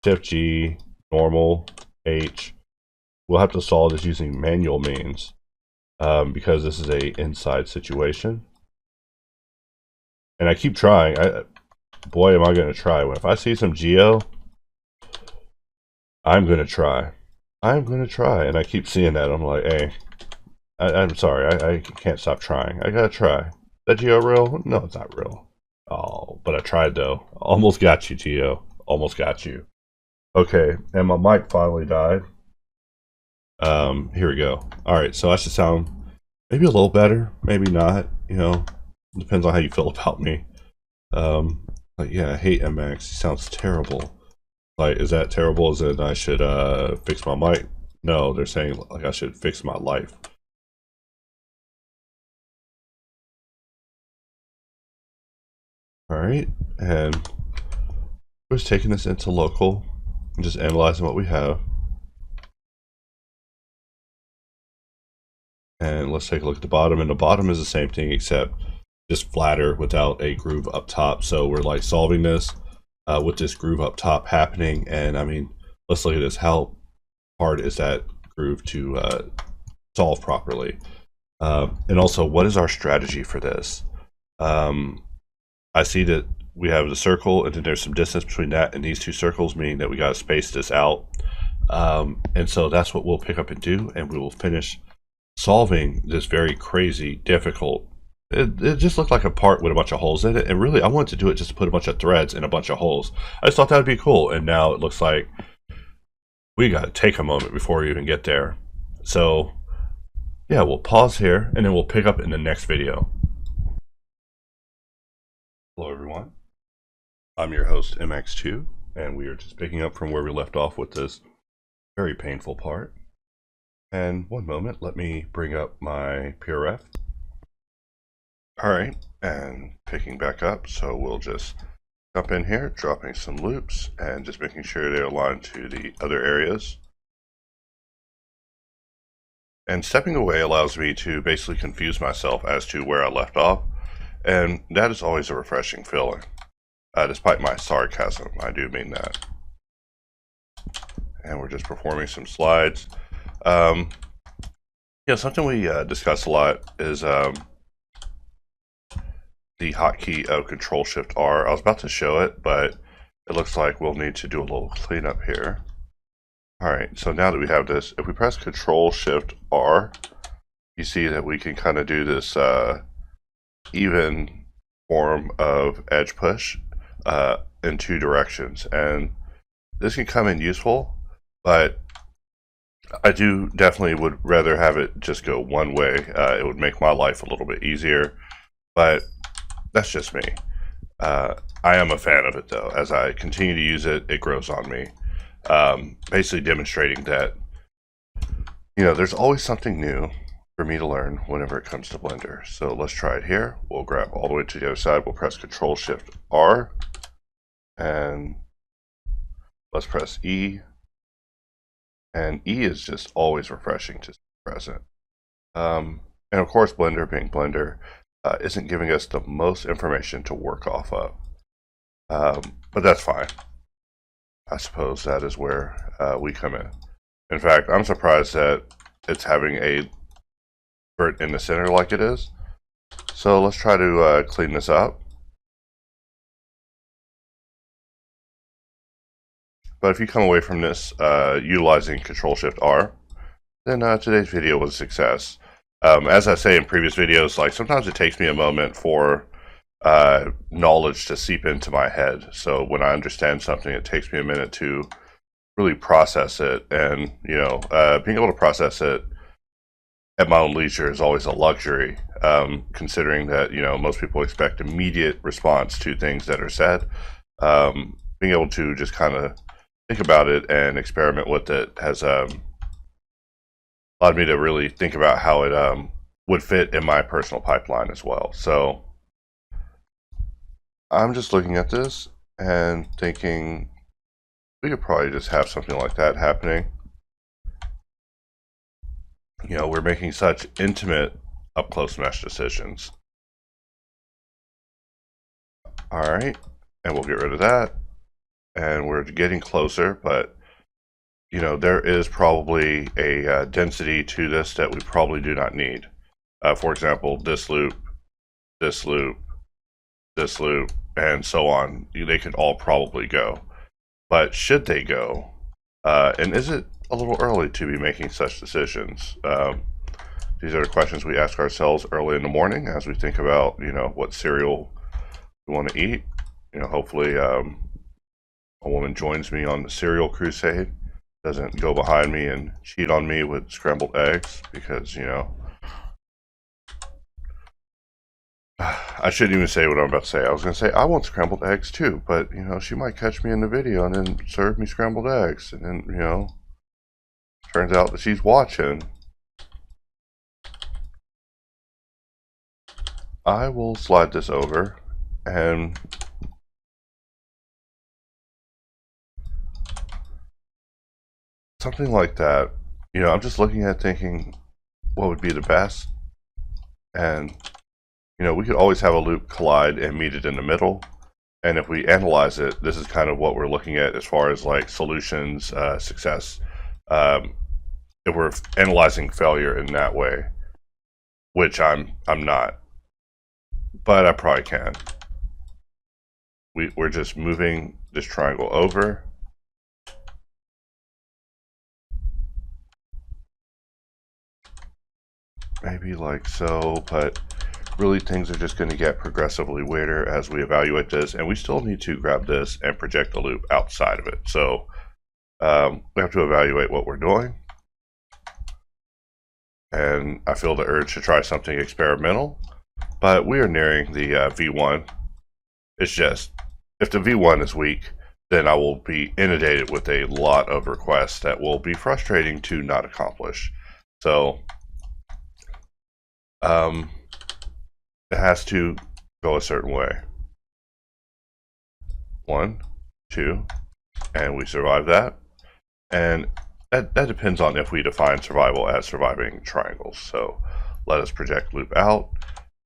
Shift G, normal, H. We'll have to solve this using manual means because this is a inside situation. And I keep trying. Boy, am I going to try. If I see some geo, I'm going to try. I'm going to try. And I keep seeing that. I'm like, hey, I'm sorry. I can't stop trying. I got to try. That geo real? No, it's not real. Oh, but I tried though. Almost got you, geo. Almost got you. Okay, and my mic finally died. Here we go. Alright, so I should sound maybe a little better, maybe not, you know, depends on how you feel about me. But yeah, I hate MX, he sounds terrible. Like, is that terrible as in I should fix my mic? No, they're saying like I should fix my life. Alright, and we're just taking this into local and just analyzing what we have. And let's take a look at the bottom, and the bottom is the same thing except just flatter without a groove up top. So we're like solving this with this groove up top happening, and I mean, let's look at this. How hard is that groove to solve properly? And also, what is our strategy for this? I see that we have the circle, and then there's some distance between that and these two circles, meaning that we got to space this out. And so that's what we'll pick up and do, and we will finish solving this very crazy, difficult. It just looked like a part with a bunch of holes in it, and really I wanted to do it just to put a bunch of threads in a bunch of holes. I just thought that would be cool, and now it looks like we got to take a moment before we even get there. So yeah, we'll pause here, and then we'll pick up in the next video. Hello everyone, I'm your host MX2, and we are just picking up from where we left off with this very painful part. And one moment, let me bring up my PRF. Alright, and picking back up, so we'll just jump in here, dropping some loops and just making sure they're aligned to the other areas. And stepping away allows me to basically confuse myself as to where I left off, and that is always a refreshing feeling. Despite my sarcasm, I do mean that. And we're just performing some slides. Something we discuss a lot is the hotkey of Control-Shift-R. I was about to show it, but it looks like we'll need to do a little cleanup here. Alright, so now that we have this, if we press Control-Shift-R, you see that we can kind of do this even form of edge push in two directions. And this can come in useful, but I do definitely would rather have it just go one way. It would make my life a little bit easier, but that's just me. I am a fan of it though. As I continue to use it, it grows on me. Basically demonstrating that, there's always something new for me to learn whenever it comes to Blender. So let's try it here. We'll grab all the way to the other side. We'll press Control-Shift-R, and let's press E. And E is just always refreshing to see present. And of course, Blender being Blender, isn't giving us the most information to work off of. But that's fine. I suppose that is where we come in. In fact, I'm surprised that it's having a vert in the center like it is. So let's try to clean this up. But if you come away from this utilizing Control-Shift-R, then today's video was a success. As I say in previous videos, like sometimes it takes me a moment for knowledge to seep into my head. So when I understand something, it takes me a minute to really process it. And, being able to process it at my own leisure is always a luxury, considering that, most people expect immediate response to things that are said. Being able to just kind of think about it and experiment with it has allowed me to really think about how it would fit in my personal pipeline as well. So I'm just looking at this and thinking we could probably just have something like that happening. We're making such intimate up-close mesh decisions. All right, and we'll get rid of that. And we're getting closer, but there is probably a density to this that we probably do not need. For example, this loop, this loop, this loop, and so on. They could all probably go. But should they go? And is it a little early to be making such decisions? These are the questions we ask ourselves early in the morning as we think about, what cereal we want to eat. Hopefully a woman joins me on the cereal crusade, doesn't go behind me and cheat on me with scrambled eggs, because, I shouldn't even say what I'm about to say. I was going to say, I want scrambled eggs too, but, she might catch me in the video and then serve me scrambled eggs. And then, turns out that she's watching. I will slide this over and something like that. I'm just looking at thinking what would be the best. And we could always have a loop collide and meet it in the middle. And if we analyze it, this is kind of what we're looking at as far as like solutions, success. If we're analyzing failure in that way, which I'm not, but I probably can. We're just moving this triangle over. Maybe like so, but really things are just going to get progressively weirder as we evaluate this, and we still need to grab this and project the loop outside of it. So we have to evaluate what we're doing, and I feel the urge to try something experimental, but we are nearing the V1. It's just, if the V1 is weak, then I will be inundated with a lot of requests that will be frustrating to not accomplish. So it has to go a certain way. 1, 2, and we survive that. And that depends on if we define survival as surviving triangles. So let us project loop out.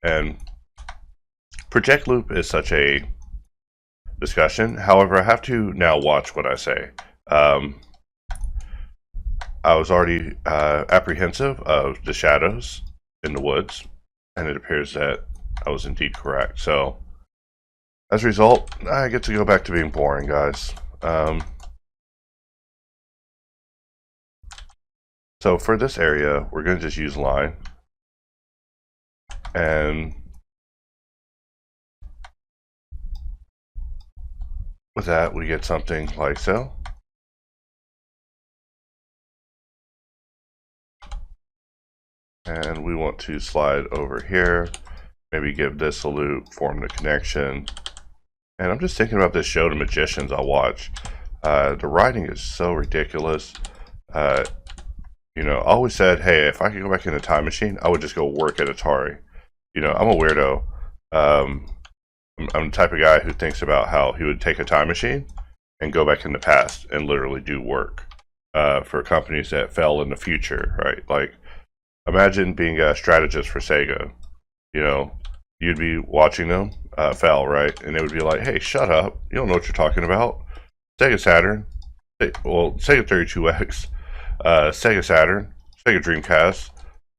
And project loop is such a discussion. However, I have to now watch what I say. I was already apprehensive of the shadows in the woods, and it appears that I was indeed correct. So as a result, I get to go back to being boring, guys. So for this area, we're going to just use line. And with that, we get something like so. And we want to slide over here, maybe give this a loop, form the connection. And I'm just thinking about this show, The Magicians, I watch. The writing is so ridiculous. You know, I always said, hey, if I could go back in a time machine, I would just go work at Atari. You know, I'm a weirdo. I'm the type of guy who thinks about how he would take a time machine and go back in the past and literally do work for companies that fell in the future, right? Like, imagine being a strategist for Sega. You know, you'd be watching them fail, right? And it would be like, hey, shut up. You don't know what you're talking about. Sega Saturn. Well, Sega 32X. Sega Saturn, Sega Dreamcast.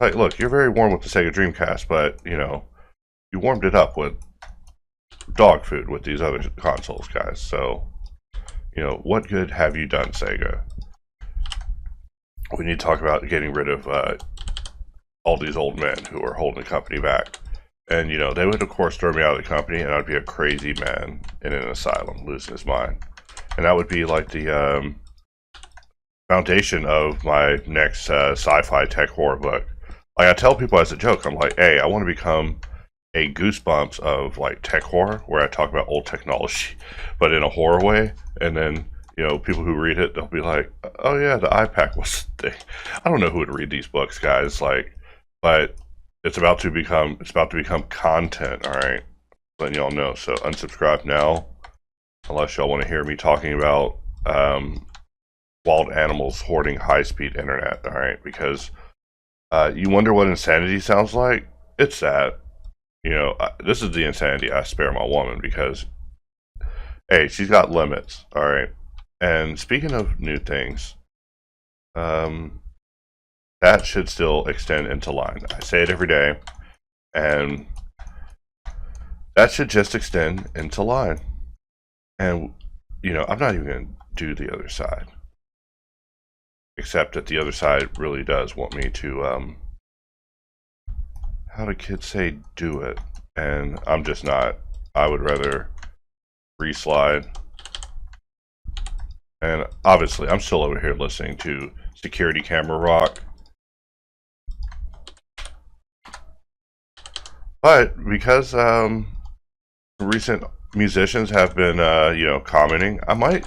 Like, look, you're very warm with the Sega Dreamcast, but, you know, you warmed it up with dog food with these other consoles, guys. So, you know, what good have you done, Sega? We need to talk about getting rid of all these old men who are holding the company back. And, you know, they would, of course, throw me out of the company, and I'd be a crazy man in an asylum, losing his mind. And that would be like the foundation of my next sci-fi tech horror book. Like, I tell people as a joke, I'm like, hey, I want to become a Goosebumps of like tech horror, where I talk about old technology, but in a horror way. And then, you know, people who read it, they'll be like, oh yeah, the iPad was the thing. I don't know who would read these books, guys. Like, but it's about to become content. All right, letting y'all know. So unsubscribe now, unless y'all want to hear me talking about wild animals hoarding high-speed internet, all right? Because you wonder what insanity sounds like? It's that. You know, this is the insanity I spare my woman because, hey, she's got limits, all right? And speaking of new things, that should still extend into line. I say it every day, and that should just extend into line. And, you know, I'm not even going to do the other side. Except that the other side really does want me to, how do kids say do it? And I'm just not. I would rather reslide. And obviously, I'm still over here listening to Security Camera Rock. But because recent musicians have been, you know, commenting, I might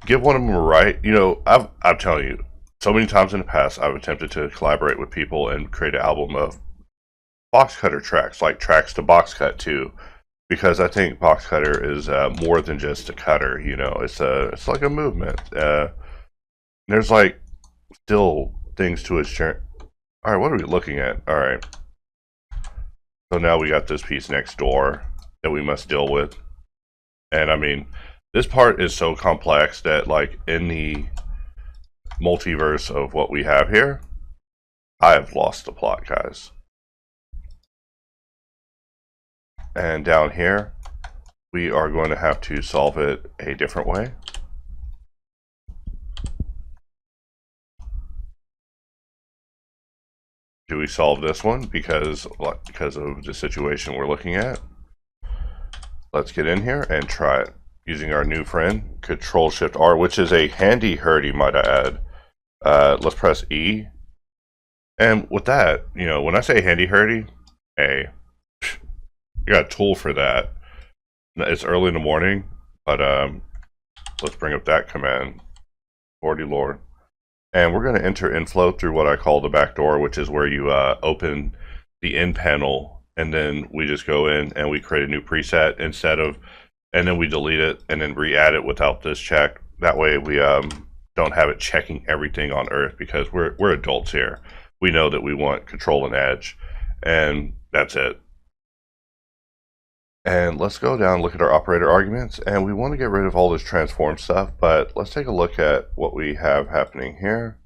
give one of them a right. You know, I'm telling you, so many times in the past, I've attempted to collaborate with people and create an album of boxcutter tracks, like tracks to boxcut to, because I think boxcutter is more than just a cutter. You know, it's like a movement. There's like still things to its journey. All right, what are we looking at? All right, so now we got this piece next door that we must deal with, and I mean, this part is so complex that, like, in the multiverse of what we have here, I have lost the plot, guys. And down here, we are going to have to solve it a different way. Do we solve this one because of the situation we're looking at? Let's get in here and try it using our new friend, Control-Shift-R, which is a handy hurdy, might I add. Let's press E. And with that, you know, when I say handy hurdy, hey, you got a tool for that. It's early in the morning, but let's bring up that command. Lordy Lord. And we're going to enter inflow through what I call the back door, which is where you open the in panel, and then we just go in and we create a new preset instead of and then we delete it and then re-add it without this check. That way we don't have it checking everything on Earth, because we're adults here. We know that we want control and edge, and that's it. And let's go down and look at our operator arguments, and we want to get rid of all this transform stuff, but let's take a look at what we have happening here.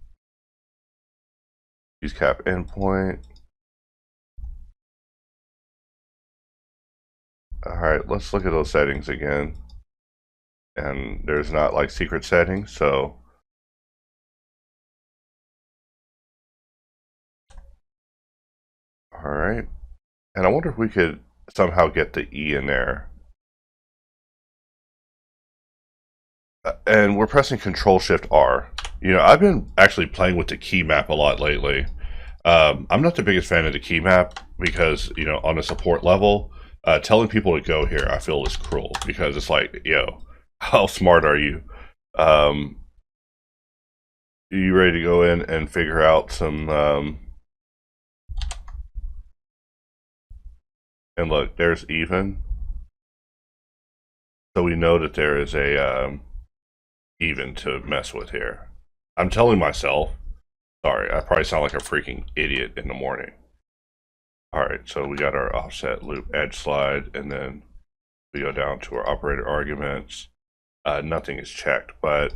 Use cap endpoint. Alright, let's look at those settings again. And there's not like secret settings, so alright. And I wonder if we could somehow get the E in there. And we're pressing Control Shift R. You know, I've been actually playing with the key map a lot lately. I'm not the biggest fan of the key map because, you know, on a support level, telling people to go here, I feel is cruel, because it's like, yo, how smart are you? You ready to go in and figure out some, and look, there's even. So we know that there is a even to mess with here. I'm telling myself, sorry, I probably sound like a freaking idiot in the morning. Alright, so we got our offset loop edge slide, and then we go down to our operator arguments. Nothing is checked, but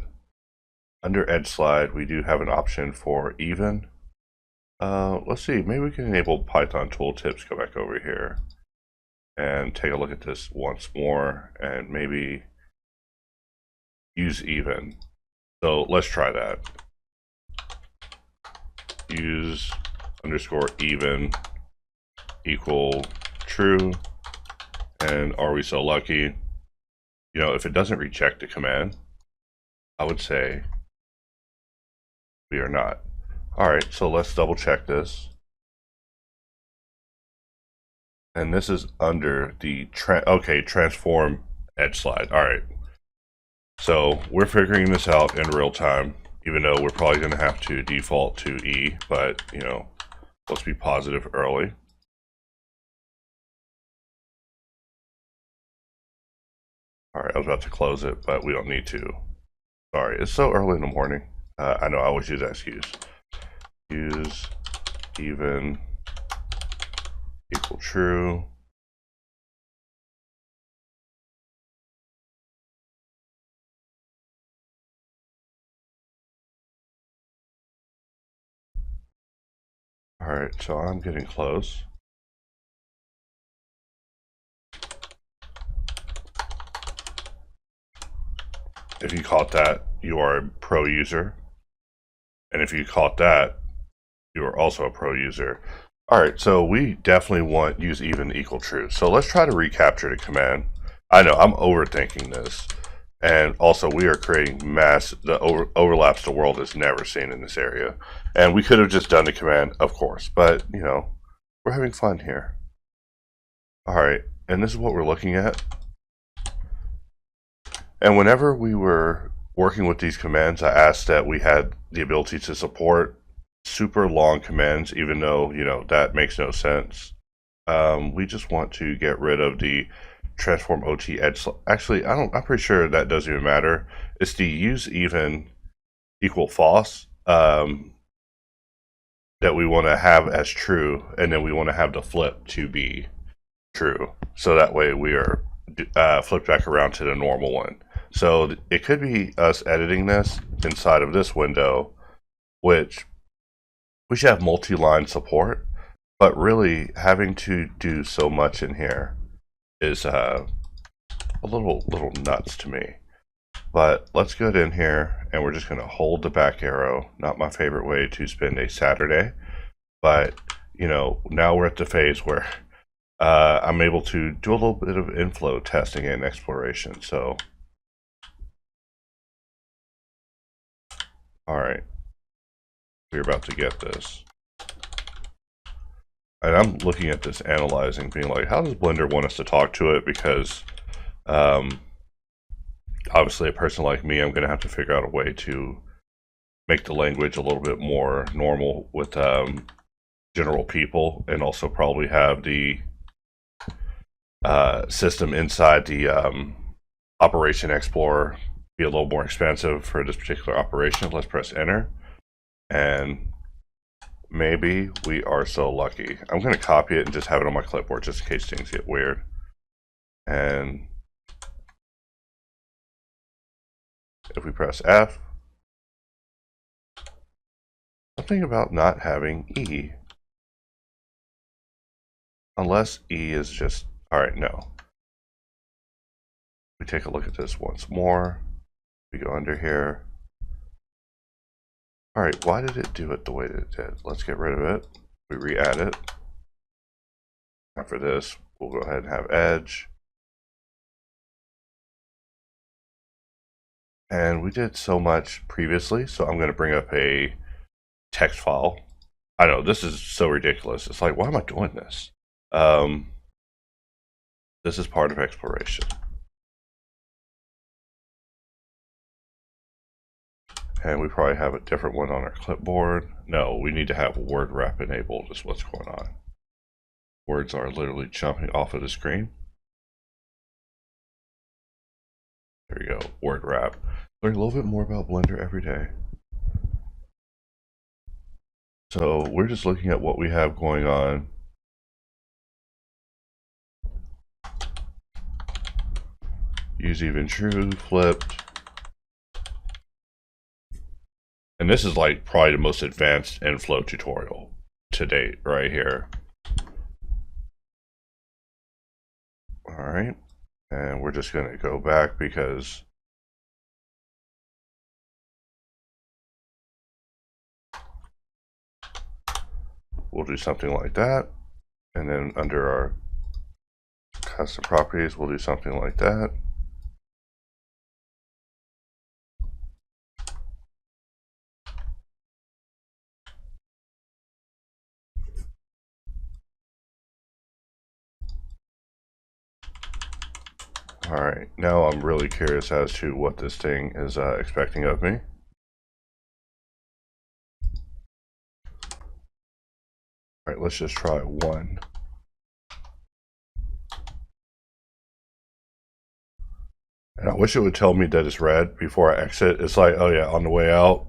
under edge slide, we do have an option for even. Let's see, maybe we can enable Python tooltips, go back over here, and take a look at this once more, and maybe use even. So let's try that. Use underscore even equal true, and are we so lucky? You know, if it doesn't reject the command, I would say we are not. Alright, so let's double check this. And this is under the transform edge slide. Alright. So we're figuring this out in real time, even though we're probably going to have to default to E, but, you know, let's be positive early. Alright, I was about to close it, but we don't need to. Sorry, it's so early in the morning. I know I always use that excuse. Use even equal true. Alright, so I'm getting close. If you caught that, you are a pro user. And if you caught that, you are also a pro user. Alright, so we definitely want use even equal true. So let's try to recapture the command. I know, I'm overthinking this. And also, we are creating the overlaps the world has never seen in this area. And we could have just done the command, of course. But, you know, we're having fun here. Alright, and this is what we're looking at. And whenever we were working with these commands, I asked that we had the ability to support super long commands, even though, you know, that makes no sense. We just want to get rid of the transform OT edge. Actually, I'm pretty sure that doesn't even matter. It's the use even equal false that we want to have as true, and then we want to have the flip to be true. So that way we are flipped back around to the normal one. So it could be us editing this inside of this window, which we should have multi-line support, but really having to do so much in here is a little nuts to me. But let's go in here and we're just going to hold the back arrow. Not my favorite way to spend a Saturday, but you know, now we're at the phase where I'm able to do a little bit of inflow testing and exploration. So alright, we're about to get this. And I'm looking at this analyzing, being like, how does Blender want us to talk to it? Because obviously a person like me, I'm going to have to figure out a way to make the language a little bit more normal with general people, and also probably have the system inside the Operation Explorer be a little more expensive for this particular operation. Let's press enter, and maybe we are so lucky. I'm going to copy it and just have it on my clipboard just in case things get weird. And if we press F, something about not having E. Unless E is just, all right, no. We take a look at this once more. We go under here. All right, why did it do it the way that it did? Let's get rid of it. We re-add it. After this, we'll go ahead and have edge. And we did so much previously, so I'm going to bring up a text file. I know, this is so ridiculous. It's like, why am I doing this? This is part of exploration. And we probably have a different one on our clipboard. No, we need to have word wrap enabled is what's going on. Words are literally jumping off of the screen. There we go, word wrap. Learn a little bit more about Blender every day. So we're just looking at what we have going on. Use even true, flipped. And this is like probably the most advanced inflow tutorial to date right here. All right, and we're just going to go back because we'll do something like that. And then under our custom properties, we'll do something like that. All right, now I'm really curious as to what this thing is expecting of me. All right, let's just try 1. And I wish it would tell me that it's red before I exit. It's like, oh yeah, on the way out.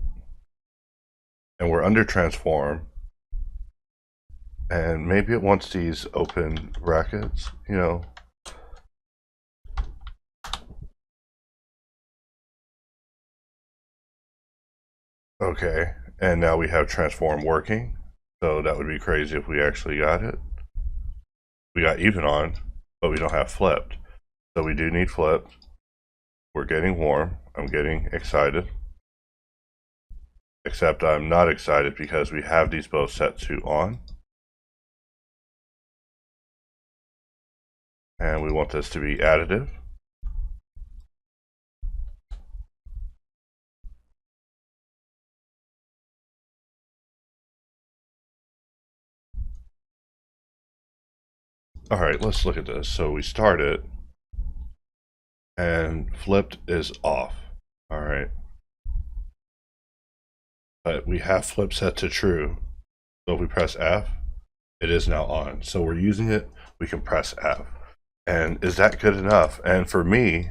And we're under transform. And maybe it wants these open brackets, you know. Okay, and now we have transform working. So that would be crazy if we actually got it. We got even on, but we don't have flipped. So we do need flipped. We're getting warm. I'm getting excited. Except I'm not excited because we have these both set to on. And we want this to be additive. All right, let's look at this. So we start it, and flipped is off. All right. But we have flip set to true. So if we press F, it is now on. So we're using it, we can press F. And is that good enough? And for me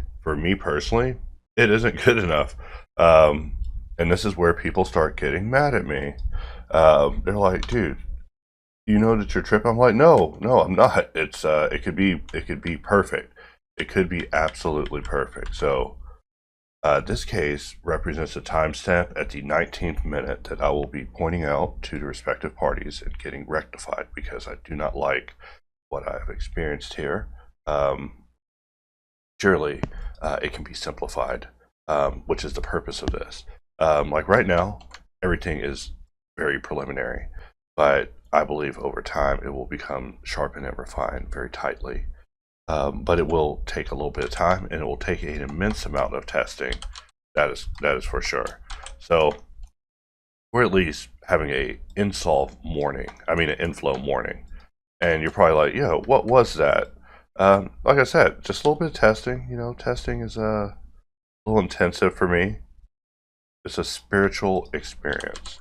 personally, it isn't good enough. And this is where people start getting mad at me. They're like, dude, you know that you're tripping? I'm like, no, I'm not. It's it could be perfect. It could be absolutely perfect. So this case represents a timestamp at the 19th minute that I will be pointing out to the respective parties and getting rectified because I do not like what I've experienced here. Surely it can be simplified, which is the purpose of this. Like right now, everything is very preliminary, but I believe over time it will become sharpened and refined very tightly. But it will take a little bit of time, and it will take an immense amount of testing. That is for sure. So we're at least having an inflow morning. And you're probably like, yeah, what was that? Like I said, just a little bit of testing. You know, testing is a little intensive for me. It's a spiritual experience.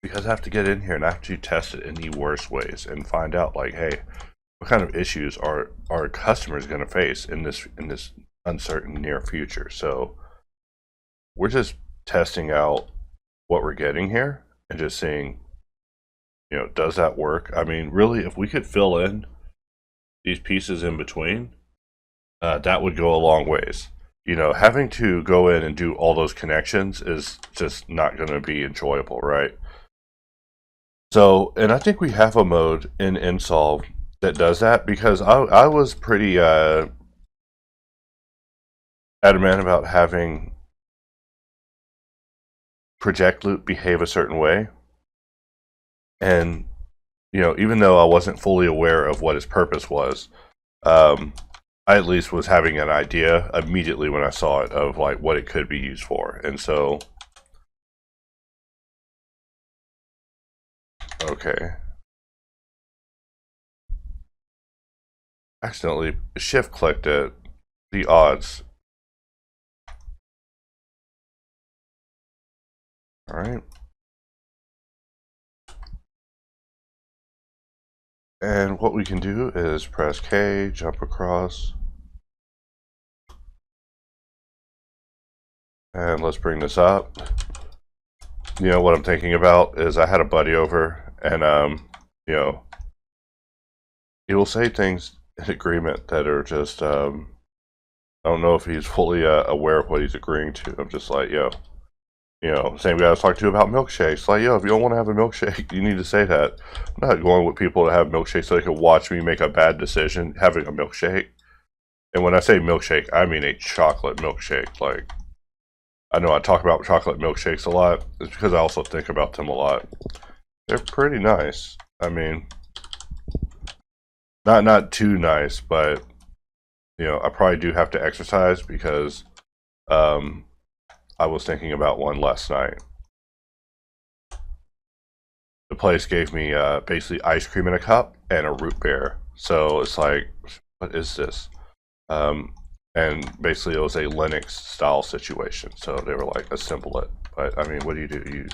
Because I have to get in here and I have to test it in the worst ways and find out, like, hey, kind of issues are our customers going to face in this uncertain near future. So we're just testing out what we're getting here and just seeing, does that work? I mean, really, if we could fill in these pieces in between, that would go a long ways. Having to go in and do all those connections is just not going to be enjoyable, right? So, and I think we have a mode in Insolve that does that, because I was pretty adamant about having project loop behave a certain way. And, even though I wasn't fully aware of what its purpose was, I at least was having an idea immediately when I saw it of like what it could be used for. And so, okay. Accidentally shift clicked it. The odds. All right. And what we can do is press K, jump across. And let's bring this up. What I'm thinking about is I had a buddy over, and he will say things in agreement that are just, I don't know if he's fully aware of what he's agreeing to. I'm just like, same guy I was talking to about milkshakes. Like, if you don't want to have a milkshake, you need to say that. I'm not going with people to have milkshakes so they can watch me make a bad decision having a milkshake. And when I say milkshake, I mean a chocolate milkshake. Like, I know I talk about chocolate milkshakes a lot. It's because I also think about them a lot. They're pretty nice. I mean, not too nice, but I probably do have to exercise because I was thinking about one last night. The place gave me basically ice cream in a cup and a root beer. So it's like, what is this? And basically it was a Linux style situation. So they were like, assemble it. But I mean, what do? You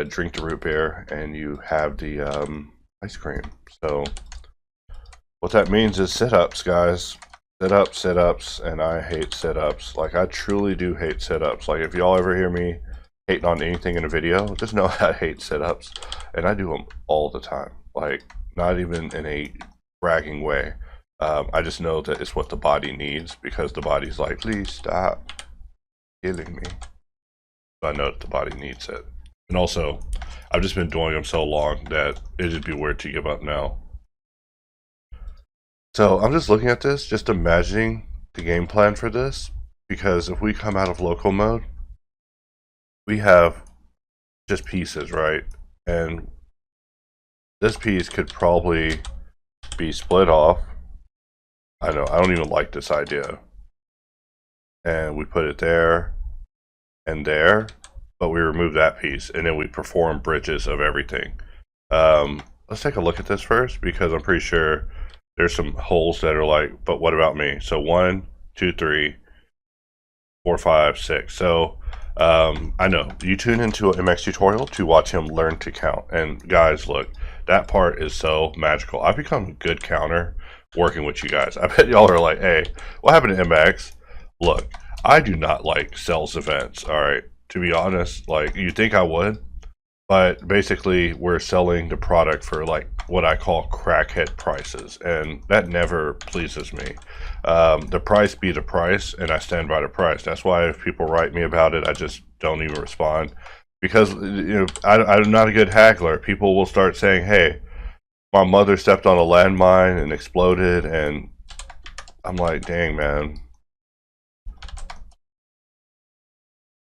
drink the root beer and you have the ice cream. So what that means is sit-ups, guys. Sit-ups, and I hate sit-ups. Like, I truly do hate sit-ups. Like, if y'all ever hear me hating on anything in a video, just know I hate sit-ups. And I do them all the time. Like, not even in a bragging way. I just know that it's what the body needs, because the body's like, please stop killing me. So I know that the body needs it. And also, I've just been doing them so long that it'd be weird to give up now. So I'm just looking at this, just imagining the game plan for this, because if we come out of local mode, we have just pieces, right? And this piece could probably be split off. I know, I don't even like this idea. And we put it there and there, but we remove that piece, and then we perform bridges of everything. Let's take a look at this first, because I'm pretty sure there's some holes that are like, but what about me? So 1, 2, 3, 4, 5, 6. So I know you tune into an MX tutorial to watch him learn to count. And guys, look, that part is so magical. I've become a good counter working with you guys. I bet y'all are like, hey, what happened to MX? Look, I do not like sales events, all right? To be honest, like, you think I would? But basically, we're selling the product for like what I call crackhead prices, and that never pleases me. The price be the price, and I stand by the price. That's why if people write me about it, I just don't even respond, because I'm not a good haggler. People will start saying, "Hey, my mother stepped on a landmine and exploded," and I'm like, "Dang, man."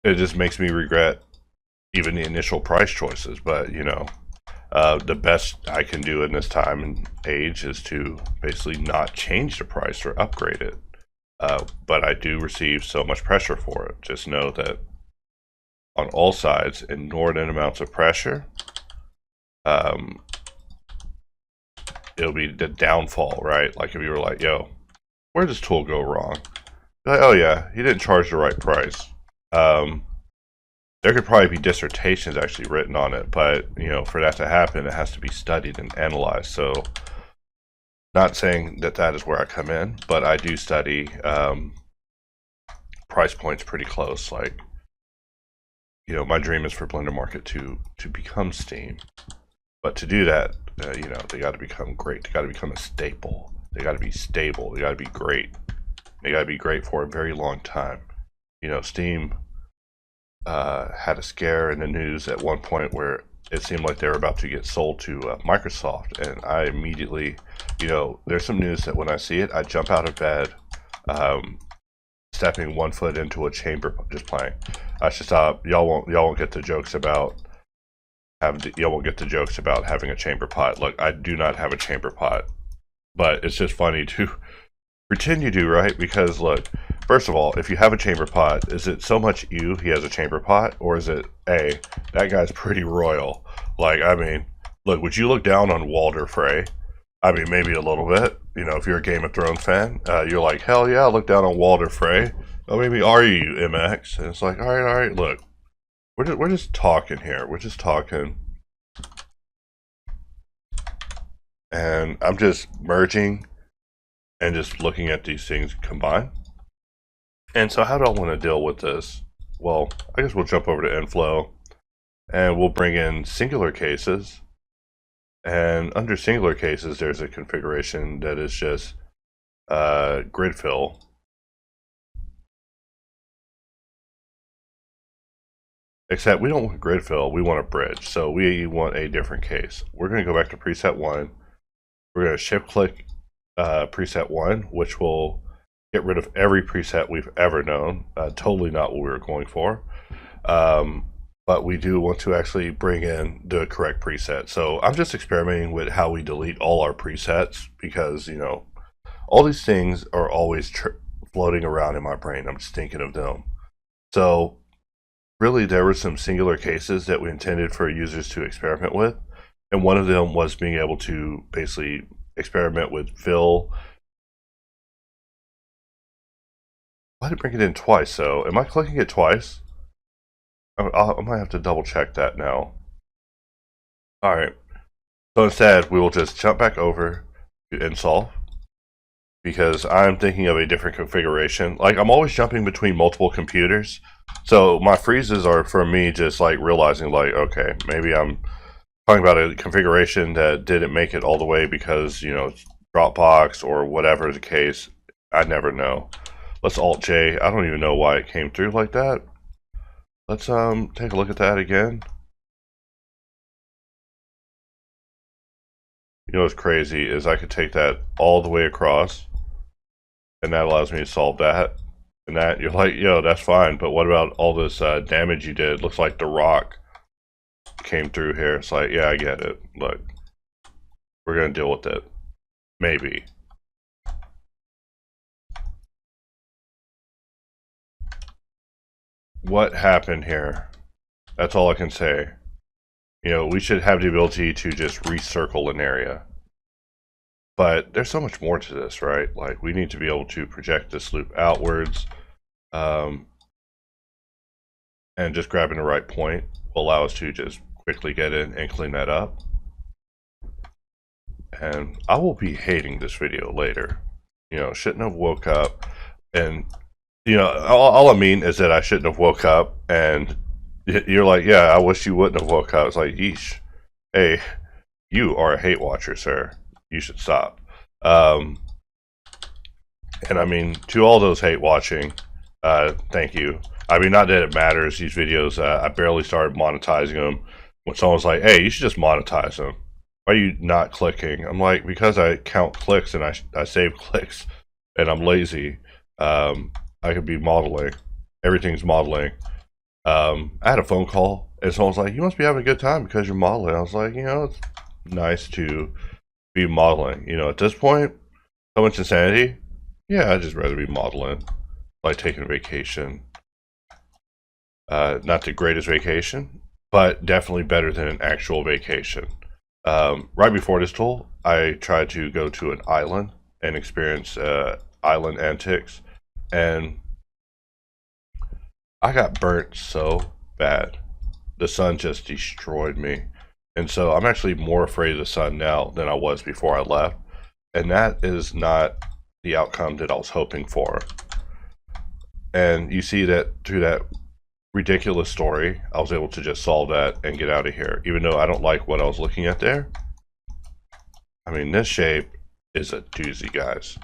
It just makes me regret even the initial price choices. But the best I can do in this time and age is to basically not change the price or upgrade it. But I do receive so much pressure for it. Just know that on all sides, inordinate amounts of pressure, it'll be the downfall, right? Like if you were like, yo, where does this tool go wrong? You're like, oh yeah, he didn't charge the right price. There could probably be dissertations actually written on it, but for that to happen, it has to be studied and analyzed. So Not saying that that is where I come in, but I do study price points pretty close. Like, you know, my dream is for Blender Market to become Steam, but to do that, you know, they got to become great. They got to become a staple. They got to be stable. They got to be great. They got to be great for a very long time. You know, Steam had a scare in the news at one point where it seemed like they were about to get sold to Microsoft, and I immediately, you know, there's some news that when I see it, I jump out of bed, stepping 1 foot into a chamber, just playing. I should stop. Y'all won't get the jokes about y'all won't get the jokes about having a chamber pot. Look, I do not have a chamber pot, but it's just funny to pretend you do, right? Because look, first of all, if you have a chamber pot, is it so much you he has a chamber pot, or is it, hey, that guy's pretty royal? Like, I mean, look, would you look down on Walder Frey? I mean, maybe a little bit. You know, if you're a Game of Thrones fan, you're like, hell yeah, look down on Walder Frey. Oh, maybe are you, MX? And it's like, all right, look, we're just talking here. We're just talking, and I'm just merging and just looking at these things combined. And so how do I want to deal with this? Well, I guess we'll jump over to inflow, and we'll bring in singular cases. And under singular cases, there's a configuration that is just grid fill. Except we don't want grid fill, we want a bridge. So we want a different case. We're going to go back to preset 1. We're going to shift click preset 1, which will get rid of every preset we've ever known. Totally not what we were going for. But we do want to actually bring in the correct preset. So I'm just experimenting with how we delete all our presets, because, you know, all these things are always floating around in my brain. I'm just thinking of them. So really, there were some singular cases that we intended for users to experiment with. And one of them was being able to basically experiment with fill. Why did it bring it in twice? So am I clicking it twice? I might have to double check that now. All right. So instead, we will just jump back over to insolve, because I'm thinking of a different configuration. Like, I'm always jumping between multiple computers. So my freezes are for me just like realizing, like, okay, maybe I'm talking about a configuration that didn't make it all the way because, you know, Dropbox or whatever the case. I never know. Let's Alt J. I don't even know why it came through like that. Let's take a look at that again. You know what's crazy is I could take that all the way across, and that allows me to solve that. And that, you're like, yo, that's fine, but what about all this damage you did? Looks like the rock came through here. It's like, yeah, I get it. Look, we're gonna deal with it. Maybe. What happened here? That's all I can say. You know, we should have the ability to just recircle an area. But there's so much more to this, right? Like, we need to be able to project this loop outwards. And just grabbing the right point will allow us to just quickly get in and clean that up. And I will be hating this video later. You know, shouldn't have woke up, and, you know, all I mean is that I shouldn't have woke up, and you're like, yeah, I wish you wouldn't have woke up. It's like, yeesh. Hey, you are a hate watcher, sir. You should stop. And I mean, to all those hate watching, thank you. I mean, not that it matters, these videos, I barely started monetizing them when someone's like, hey, you should just monetize them. Why are you not clicking? I'm like, because I count clicks and I save clicks, and I'm lazy. I could be modeling. Everything's modeling. I had a phone call, and someone's like, you must be having a good time because you're modeling. I was like, you know, it's nice to be modeling. You know, at this point, so much insanity. Yeah, I'd just rather be modeling, like taking a vacation. Not the greatest vacation, but definitely better than an actual vacation. Right before this tool, I tried to go to an island and experience island antics, and I got burnt so bad. The sun just destroyed me. And so I'm actually more afraid of the sun now than I was before I left. And that is not the outcome that I was hoping for. And you see that through that ridiculous story, I was able to just solve that and get out of here, even though I don't like what I was looking at there. I mean, this shape is a doozy, guys.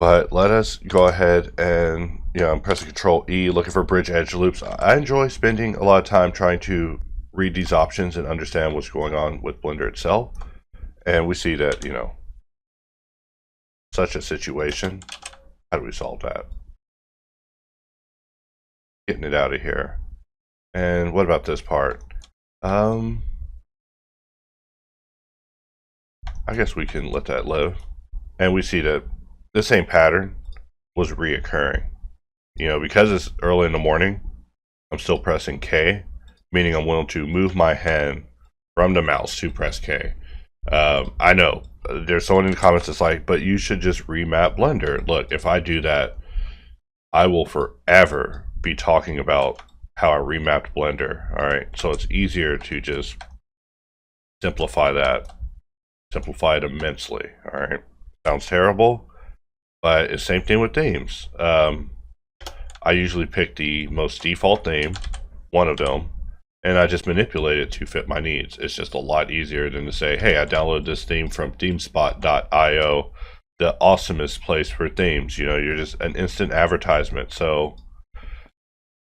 But let us go ahead and, I'm pressing Control E, looking for bridge edge loops. I enjoy spending a lot of time trying to read these options and understand what's going on with Blender itself. And we see that, such a situation. How do we solve that? Getting it out of here. And what about this part? I guess we can let that live. And we see that the same pattern was reoccurring. Because it's early in the morning, I'm still pressing K, meaning I'm willing to move my hand from the mouse to press K. I know there's someone in the comments that's like, but you should just remap Blender. Look, if I do that, I will forever be talking about how I remapped Blender. All right, so it's easier to just simplify that, simplify it immensely. All right, sounds terrible, but it's the same thing with themes. I usually pick the most default theme, one of them, and I just manipulate it to fit my needs. It's just a lot easier than to say, hey, I downloaded this theme from themespot.io, the awesomest place for themes. You're just an instant advertisement. So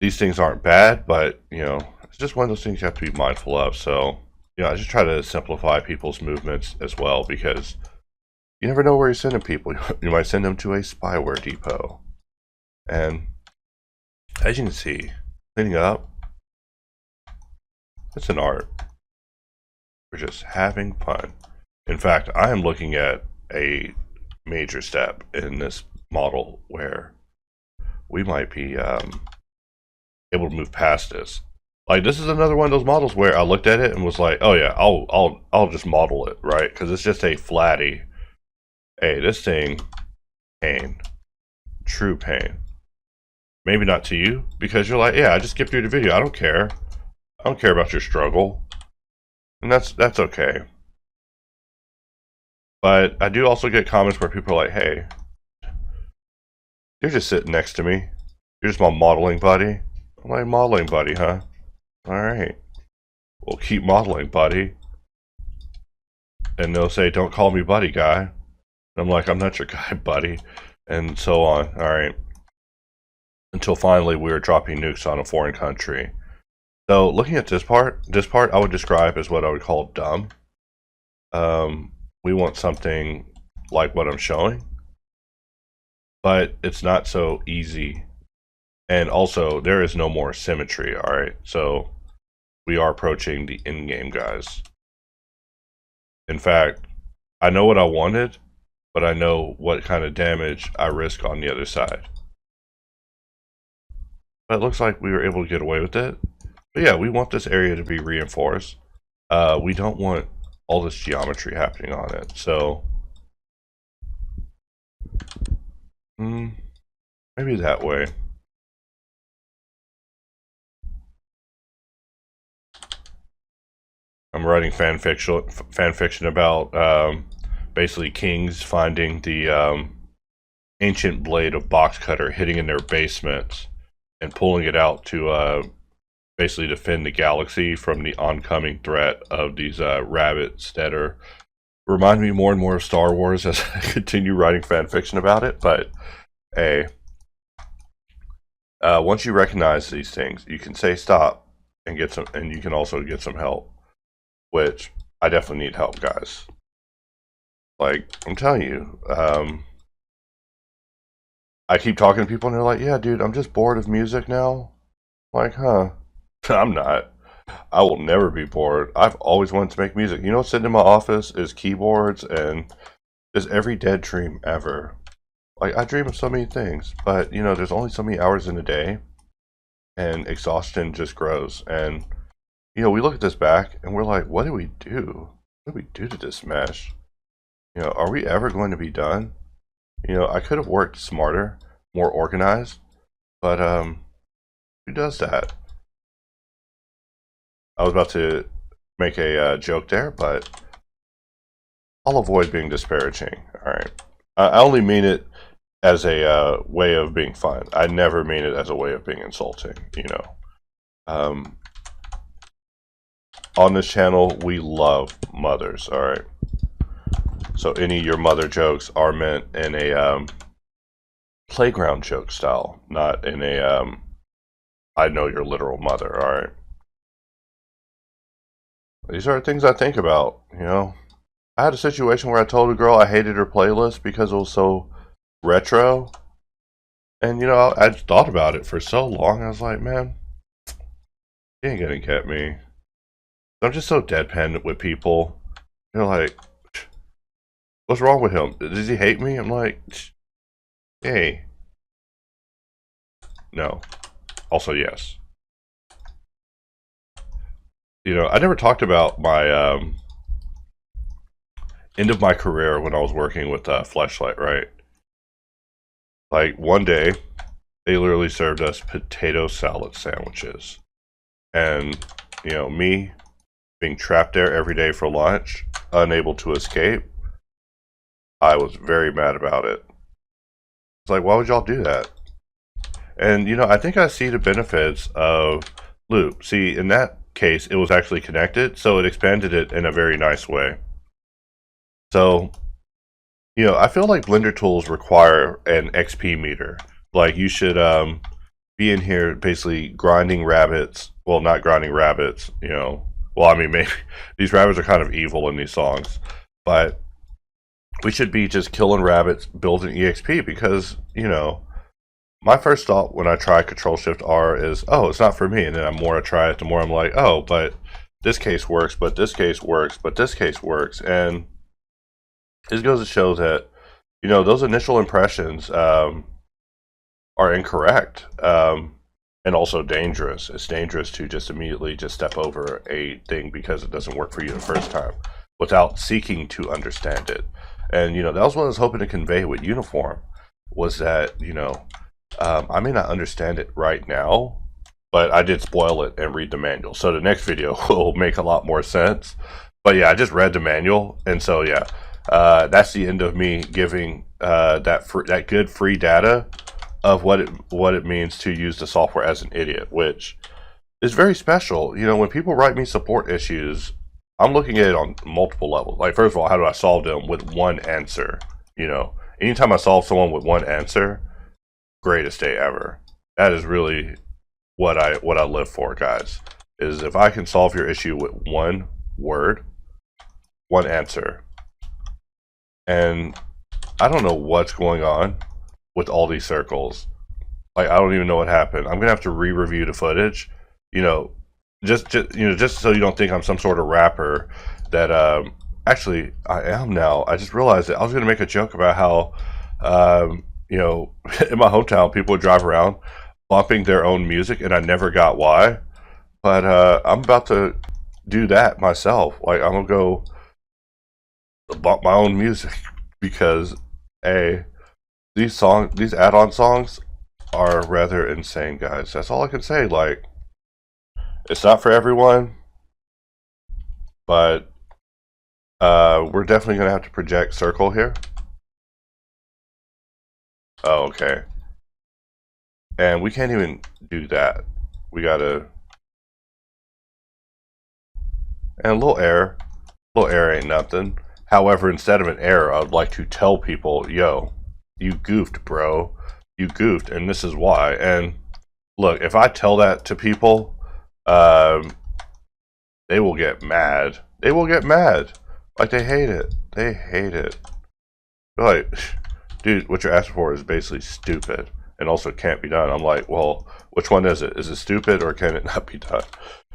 these things aren't bad, but it's just one of those things you have to be mindful of. So I just try to simplify people's movements as well, because you never know where you're sending people. You might send them to a spyware depot. And as you can see, cleaning up, it's an art. We're just having fun. In fact, I am looking at a major step in this model where we might be able to move past this. Like, this is another one of those models where I looked at it and was like, oh yeah, I'll just model it, right? Because it's just a flatty. Hey, this thing, pain, true pain. Maybe not to you, because you're like, yeah, I just skipped through the video. I don't care. I don't care about your struggle. And that's okay. But I do also get comments where people are like, hey, you're just sitting next to me. You're just my modeling buddy. I'm like, modeling buddy, huh? Alright. Well, keep modeling, buddy. And they'll say, don't call me buddy, guy. And I'm like, I'm not your guy, buddy. And so on. Alright. Until finally we were dropping nukes on a foreign country. So looking at this part I would describe as what I would call dumb. We want something like what I'm showing, but it's not so easy. And also, there is no more symmetry, alright? So we are approaching the end game, guys. In fact, I know what I wanted, but I know what kind of damage I risk on the other side. But it looks like we were able to get away with it. But yeah, we want this area to be reinforced. We don't want all this geometry happening on it. So maybe that way. I'm writing fan fiction about basically kings finding the ancient blade of boxcutter, hitting in their basements and pulling it out to basically defend the galaxy from the oncoming threat of these rabbits that are remind me more and more of Star Wars as I continue writing fan fiction about it. But once you recognize these things, you can say stop and get some, and you can also get some help, which I definitely need help, guys. Like, I'm telling you, I keep talking to people and they're like, yeah, dude, I'm just bored of music now. I'm like, huh? I'm not. I will never be bored. I've always wanted to make music. Sitting in my office is keyboards and just every dead dream ever. Like, I dream of so many things, but there's only so many hours in a day, and exhaustion just grows. And we look at this back and we're like, what do we do? What do we do to this mesh? Are we ever going to be done? I could have worked smarter, more organized, but who does that? I was about to make a joke there, but I'll avoid being disparaging. All right. I only mean it as a way of being fun. I never mean it as a way of being insulting, you know. On this channel, we love mothers, all right? So any of your mother jokes are meant in a playground joke style, not in a I know your literal mother, all right? These are things I think about, you know. I had a situation where I told a girl I hated her playlist because it was so retro. And, you know, I thought about it for so long. I was like, man, he ain't gonna get me. I'm just so deadpan with people. They're like, what's wrong with him? Does he hate me? I'm like, hey. No. Also, yes. You know, I never talked about my end of my career when I was working with Fleshlight, right? Like, one day, they literally served us potato salad sandwiches. And, you know, me being trapped there every day for lunch, unable to escape, I was very mad about it. It's like, why would y'all do that? And, you know, I think I see the benefits of loop. See, in that case, it was actually connected, so it expanded it in a very nice way. So, you know, I feel like Blender tools require an XP meter. Like, you should be in here basically grinding rabbits. Well, not grinding rabbits, you know. Well, I mean, maybe these rabbits are kind of evil in these songs, but we should be just killing rabbits, building EXP, because, you know, my first thought when I try Control-Shift-R is, oh, it's not for me, and then the more I try it, the more I'm like, oh, but this case works, but this case works, but this case works, and it goes to show that, you know, those initial impressions are incorrect, and also dangerous. It's dangerous to just immediately just step over a thing because it doesn't work for you the first time without seeking to understand it. And, you know, that was what I was hoping to convey with Uniform, was that, you know, I may not understand it right now, but I did spoil it and read the manual. So the next video will make a lot more sense. But yeah, I just read the manual, and so yeah, that's the end of me giving that good free data of what it means to use the software as an idiot, which is very special. You know, when people write me support issues, I'm looking at it on multiple levels. Like, first of all, how do I solve them with one answer? You know, anytime I solve someone with one answer, greatest day ever. That is really what I live for, guys. Is if I can solve your issue with one word, one answer. And I don't know what's going on with all these circles. Like, I don't even know what happened. I'm gonna have to re-review the footage. You know, just so you don't think I'm some sort of rapper that actually I am now. I just realized that I was gonna make a joke about how you know, in my hometown, people would drive around bumping their own music, and I never got why. But I'm about to do that myself. Like, I'm gonna go bump my own music because these add-on songs are rather insane, guys. That's all I can say. Like, it's not for everyone, but we're definitely gonna have to project circle here. Oh, okay. And we can't even do that. We gotta... And a little error. A little error ain't nothing. However, instead of an error, I would like to tell people, yo, you goofed, bro. You goofed, and this is why. And look, if I tell that to people, they will get mad. They will get mad. Like, they hate it. They hate it. They're like, dude, what you're asking for is basically stupid and also can't be done. I'm like, well, which one is it? Is it stupid or can it not be done?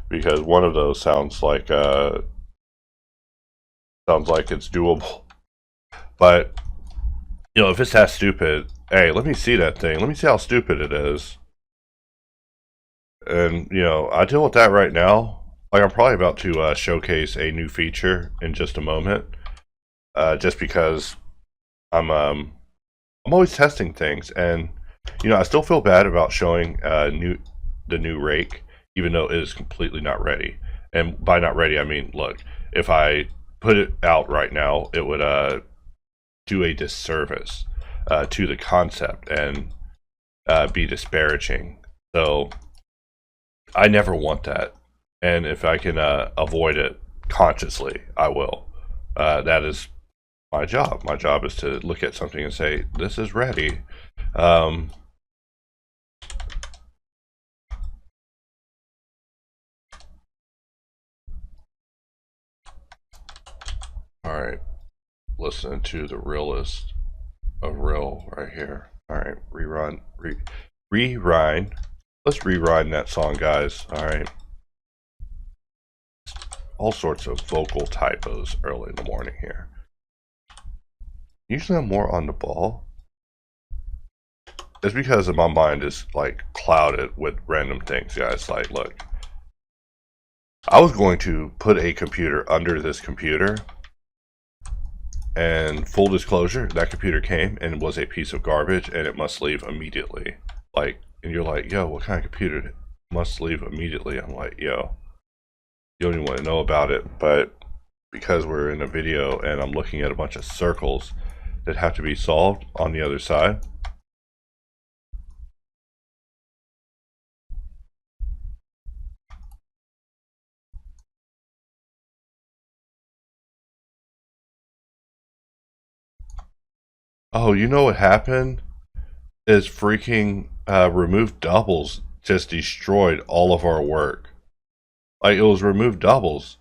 Because one of those sounds like it's doable. But, you know, if it's that stupid, hey, let me see that thing. Let me see how stupid it is. And, you know, I deal with that right now. Like, I'm probably about to showcase a new feature in just a moment. Just because I'm always testing things, and you know, I still feel bad about showing the new rake, even though it is completely not ready. And by not ready, I mean, look, if I put it out right now, it would do a disservice to the concept and be disparaging. So I never want that, and if I can avoid it consciously, I will. That is my job. My job is to look at something and say, this is ready. All right, listen to the realist of real right here. All right, rerun. Let's rerun that song, guys. All right. All sorts of vocal typos early in the morning here. Usually I'm more on the ball. It's because my mind is like clouded with random things, guys. Like, look, I was going to put a computer under this computer, and full disclosure, that computer came and was a piece of garbage, and it must leave immediately. Like, and you're like, yo, what kind of computer must leave immediately? I'm like, yo, you don't even want to know about it. But because we're in a video and I'm looking at a bunch of circles that have to be solved on the other side, oh, you know what happened? Is freaking remove doubles just destroyed all of our work. Like, it was remove doubles.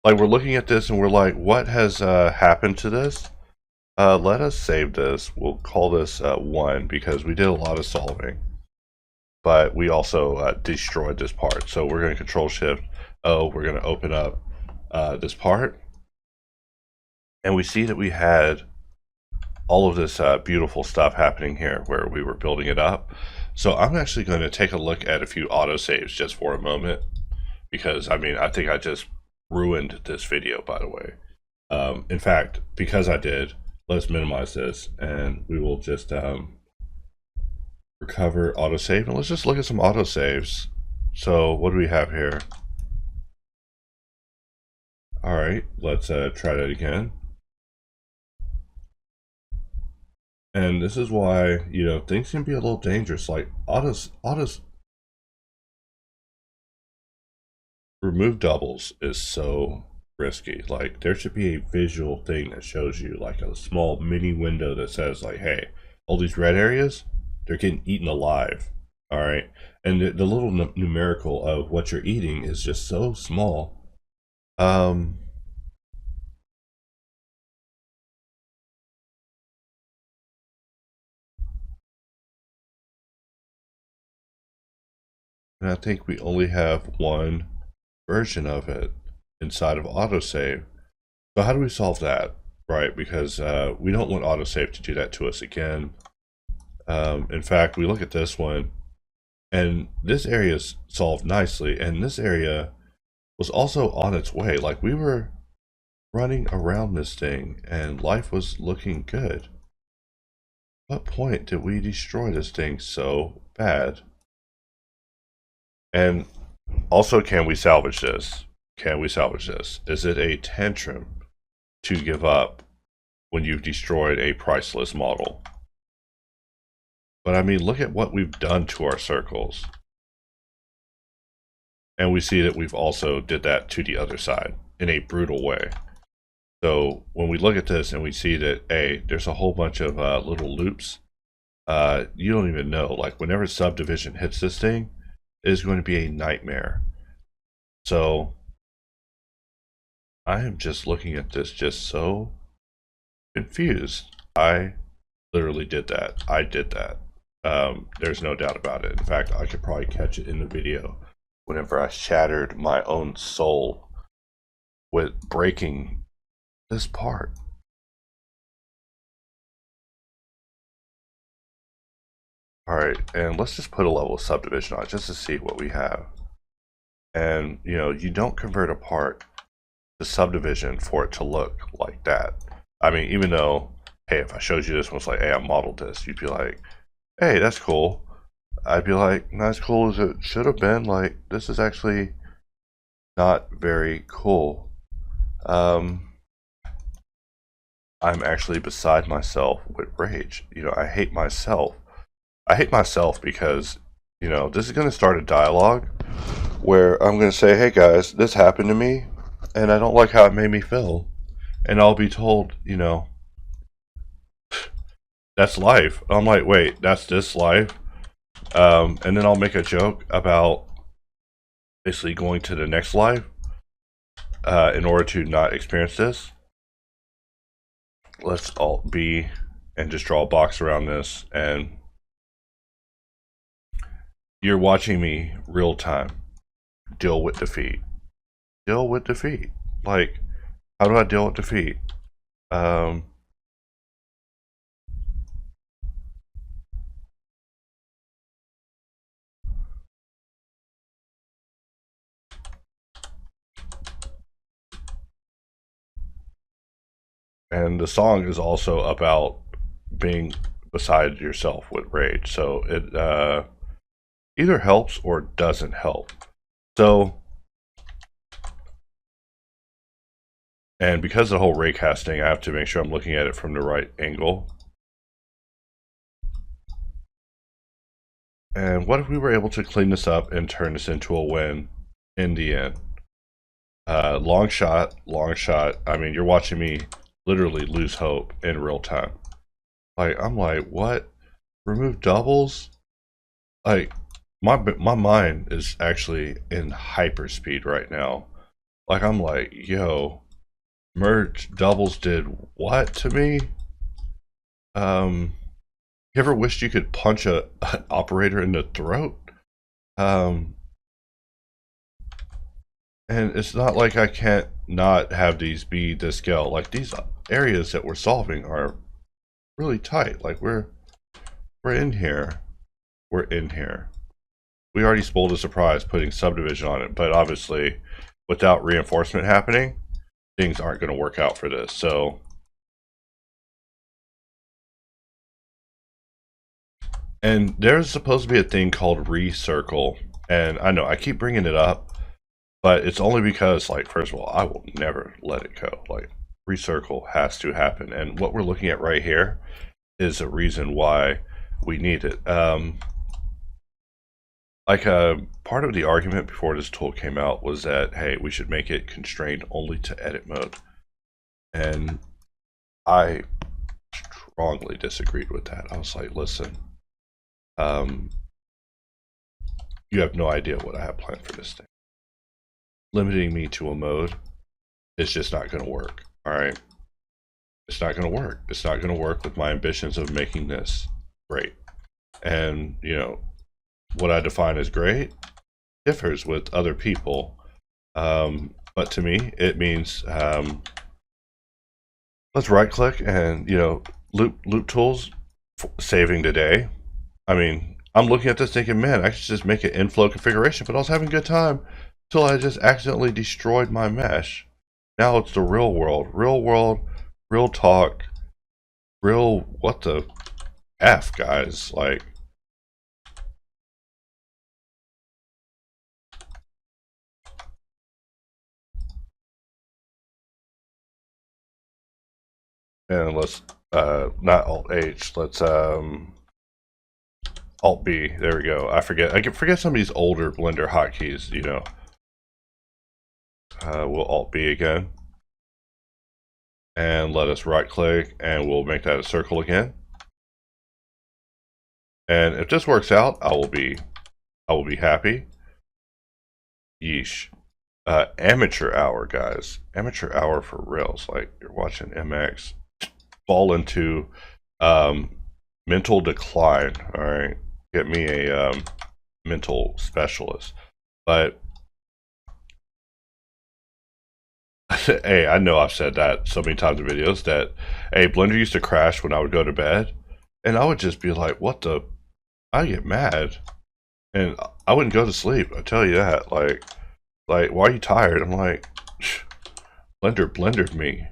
Like, we're looking at this and we're like, what has happened to this? Let us save this. We'll call this 1 because we did a lot of solving. But we also destroyed this part. So we're going to Control Shift O. We're going to open up this part. And we see that we had all of this beautiful stuff happening here where we were building it up. So I'm actually going to take a look at a few autosaves just for a moment, because I mean, I think I just ruined this video, by the way. In fact, because I did, let's minimize this and we will just recover autosave, and let's just look at some autosaves. So what do we have here? All right, let's try that again. And this is why, you know, things can be a little dangerous. Like autos remove doubles is so risky. Like, there should be a visual thing that shows you, like a small mini window that says, like, hey, all these red areas, they're getting eaten alive. All right, and the little numerical of what you're eating is just so small. And I think we only have one version of it inside of autosave. So how do we solve that, right? Because we don't want autosave to do that to us again. In fact, we look at this one, and this area is solved nicely, and this area was also on its way. Like, we were running around this thing, and life was looking good. What point did we destroy this thing so bad? And also, can we salvage this? Can we salvage this? Is it a tantrum to give up when you've destroyed a priceless model? But I mean, look at what we've done to our circles. And we see that we've also did that to the other side in a brutal way. So when we look at this and we see that, hey, there's a whole bunch of little loops, you don't even know. Like, whenever subdivision hits this thing, it is going to be a nightmare. So I am just looking at this just so confused. I literally did that. I did that. There's no doubt about it. In fact, I could probably catch it in the video whenever I shattered my own soul with breaking this part. All right, and let's just put a level of subdivision on it just to see what we have. And, you know, you don't convert a part to subdivision for it to look like that. I mean, even though, hey, if I showed you this one, it's like, hey, I modeled this, you'd be like, hey, that's cool. I'd be like, not as cool as it should have been. Like, this is actually not very cool. I'm actually beside myself with rage. You know, I hate myself. I hate myself because, you know, this is going to start a dialogue where I'm going to say, hey guys, this happened to me, and I don't like how it made me feel. And I'll be told, you know, that's life. I'm like, wait, that's this life? And then I'll make a joke about basically going to the next life in order to not experience this. Let's Alt B and just draw a box around this, and you're watching me real time deal with defeat. Deal with defeat. Like, how do I deal with defeat? And the song is also about being beside yourself with rage. So it either helps or doesn't help. So, and because of the whole raycasting, I have to make sure I'm looking at it from the right angle. And what if we were able to clean this up and turn this into a win in the end? Long shot, long shot. I mean, you're watching me literally lose hope in real time. Like, I'm like, what? Remove doubles? Like, my mind is actually in hyperspeed right now. Like, I'm like, yo, merge doubles did what to me? You ever wished you could punch an operator in the throat? And it's not like I can't not have these be the scale. Like, these areas that we're solving are really tight. Like, we're in here. We're in here. We already spoiled a surprise putting subdivision on it, but obviously without reinforcement happening, things aren't going to work out for this. So and there's supposed to be a thing called recircle, and I know I keep bringing it up, but it's only because, like, first of all, I will never let it go. Like, recircle has to happen, and what we're looking at right here is a reason why we need it. Like, part of the argument before this tool came out was that, hey, we should make it constrained only to edit mode. And I strongly disagreed with that. I was like, listen, you have no idea what I have planned for this thing. Limiting me to a mode is just not going to work, all right? It's not going to work. It's not going to work with my ambitions of making this great. And, you know, what I define as great differs with other people, but to me it means let's right click and, you know, loop tools, saving the day. I mean, I'm looking at this thinking, man, I should just make an inflow configuration, but I was having a good time until I just accidentally destroyed my mesh. Now it's the real world, real talk, real what the F, guys. Like, and let's not Alt H, let's Alt B. There we go. I forget some of these older Blender hotkeys, you know. We'll Alt B again, and let us right click, and we'll make that a circle again. And if this works out, I will be happy. Yeesh. Amateur hour, guys. Amateur hour for reals. Like, you're watching MX fall into mental decline. All right, get me a mental specialist. But hey, I know I've said that so many times in videos that, hey, Blender used to crash when I would go to bed, and I would just be like, what the? I get mad, and I wouldn't go to sleep. I tell you that. Like, why are you tired? I'm like, Blender blendered me.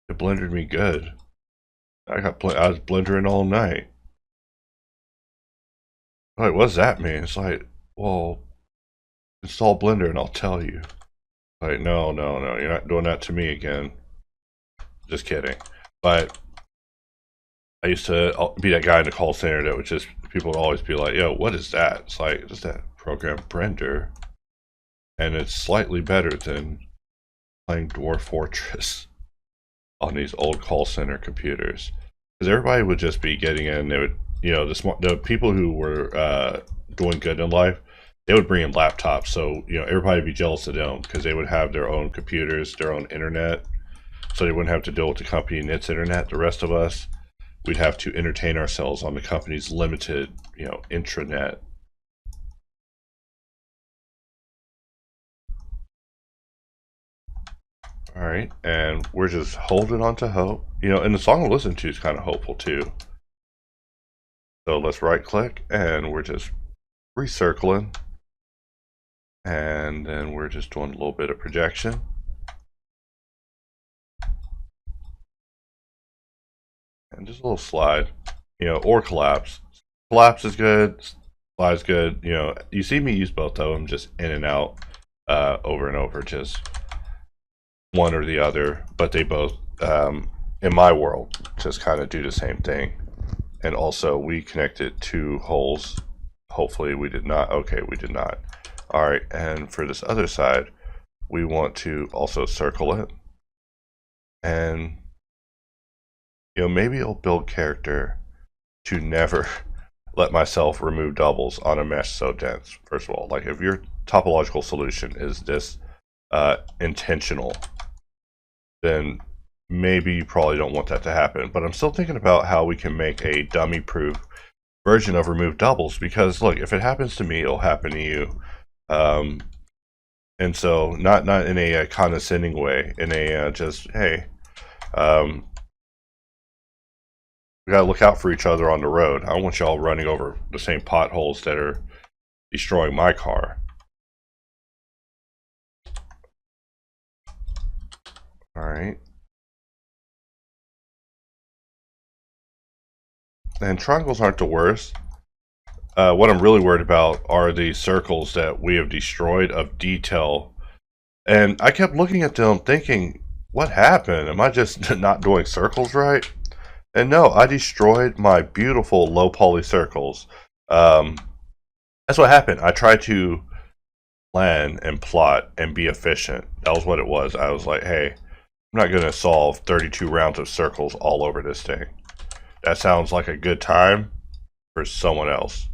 It blendered me good. I was blendering all night. Like, what does that mean? It's like, well, install Blender and I'll tell you. Like, no, you're not doing that to me again. Just kidding. But I used to be that guy in the call center that would just, people would always be like, yo, what is that? It's like, just that program Brender. And it's slightly better than playing Dwarf Fortress on these old call center computers. Because everybody would just be getting in, they would, you know, the people who were doing good in life, they would bring in laptops. So, you know, everybody would be jealous of them because they would have their own computers, their own internet. So they wouldn't have to deal with the company and its internet. The rest of us, we'd have to entertain ourselves on the company's limited, you know, intranet. All right, and we're just holding on to hope. You know, and the song we're listening to is kind of hopeful too. So let's right click and we're just recircling. And then we're just doing a little bit of projection. And just a little slide, you know, or collapse. Collapse is good, slide is good. You know, you see me use both of them just in and out over and over, just one or the other, but they both, in my world, just kind of do the same thing. And also we connected two holes. Hopefully we did not. Okay, we did not. All right, and for this other side, we want to also circle it. And, you know, maybe it'll build character to never let myself remove doubles on a mesh so dense. First of all, like if your topological solution is this intentional, then maybe you probably don't want that to happen. But I'm still thinking about how we can make a dummy-proof version of remove doubles, because look, if it happens to me, it'll happen to you. And so not in a condescending way, in a just, hey, we gotta look out for each other on the road. I don't want y'all running over the same potholes that are destroying my car. All right. And triangles aren't the worst. What I'm really worried about are the circles that we have destroyed of detail. And I kept looking at them thinking, what happened? Am I just not doing circles right? And no, I destroyed my beautiful low poly circles. That's what happened. I tried to plan and plot and be efficient. That was what it was. I was like, hey, I'm not going to solve 32 rounds of circles all over this thing. That sounds like a good time for someone else.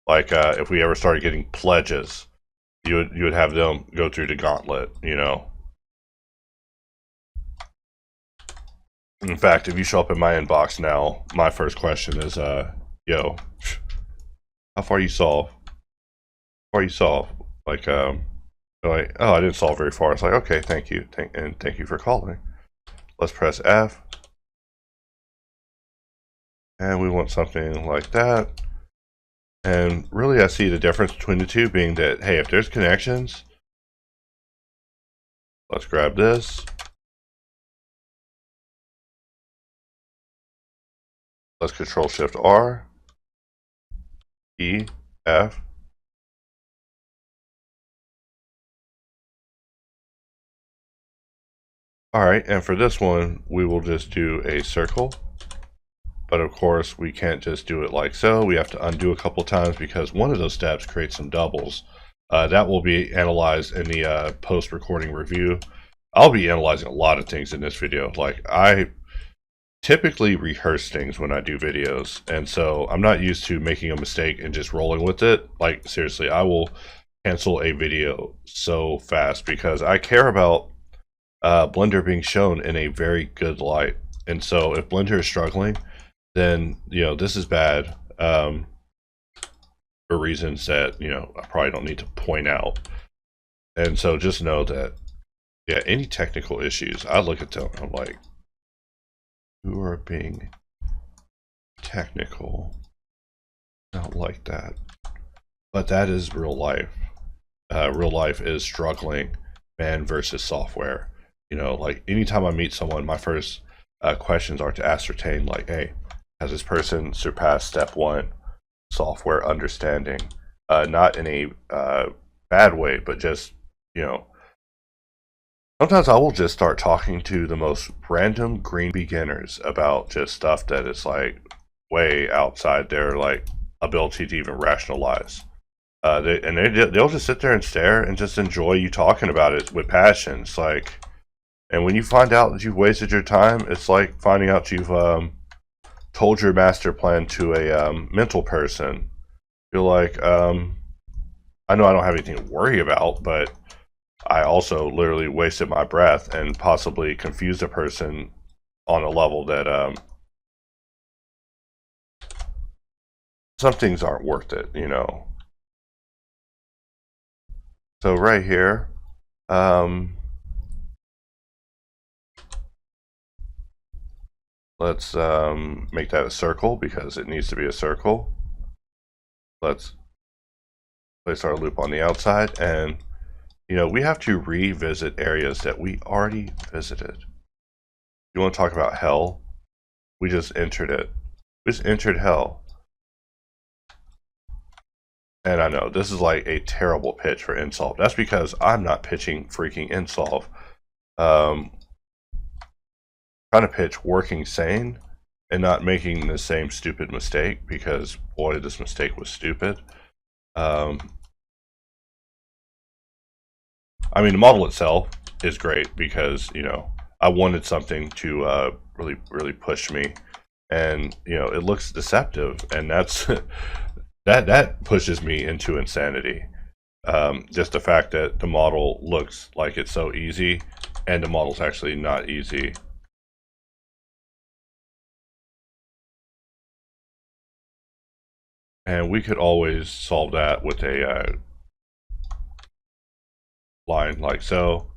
Like if we ever started getting pledges, you would have them go through the gauntlet, you know. In fact, if you show up in my inbox now, my first question is, yo, how far you solve? How far you solve? Like, like, oh, I didn't solve very far. It's like, okay, thank you, thank you for calling. Let's press F, and we want something like that. And really, I see the difference between the two being that, hey, if there's connections, let's grab this. Let's Control Shift R, E, F. All right, and for this one, we will just do a circle. But of course, we can't just do it like so. We have to undo a couple times because one of those steps creates some doubles. That will be analyzed in the post-recording review. I'll be analyzing a lot of things in this video. Like, I typically rehearse things when I do videos, and so I'm not used to making a mistake and just rolling with it. Like, seriously, I will cancel a video so fast because I care about Blender being shown in a very good light. And so if Blender is struggling, then, you know, this is bad for reasons that, you know, I probably don't need to point out. And so just know that, yeah, any technical issues, I look at them, I'm like, who are being technical? I don't like that. But that is real life. Real life is struggling man versus software. You know, like anytime I meet someone, my first questions are to ascertain, like, hey, has this person surpassed step one, software understanding? Not in a bad way, but just, you know, Sometimes I will just start talking to the most random green beginners about just stuff that is like way outside their like ability to even rationalize. They'll just sit there and stare and just enjoy you talking about it with passion. It's like, and when you find out that you've wasted your time, it's like finding out you've told your master plan to a mental person. You're like, I know I don't have anything to worry about, but I also literally wasted my breath and possibly confused a person on a level that some things aren't worth it, you know. So right here, let's make that a circle because it needs to be a circle. Let's place our loop on the outside, and you know, we have to revisit areas that we already visited. You want to talk about hell? We just entered it. We just entered hell. And I know this is like a terrible pitch for insolve. That's because I'm not pitching freaking insolve. Trying to pitch working sane and not making the same stupid mistake, because boy, this mistake was stupid. I mean, the model itself is great because, you know, I wanted something to really push me, and you know, it looks deceptive, and that's that pushes me into insanity. Just the fact that the model looks like it's so easy, and the model's actually not easy. And we could always solve that with a line like so.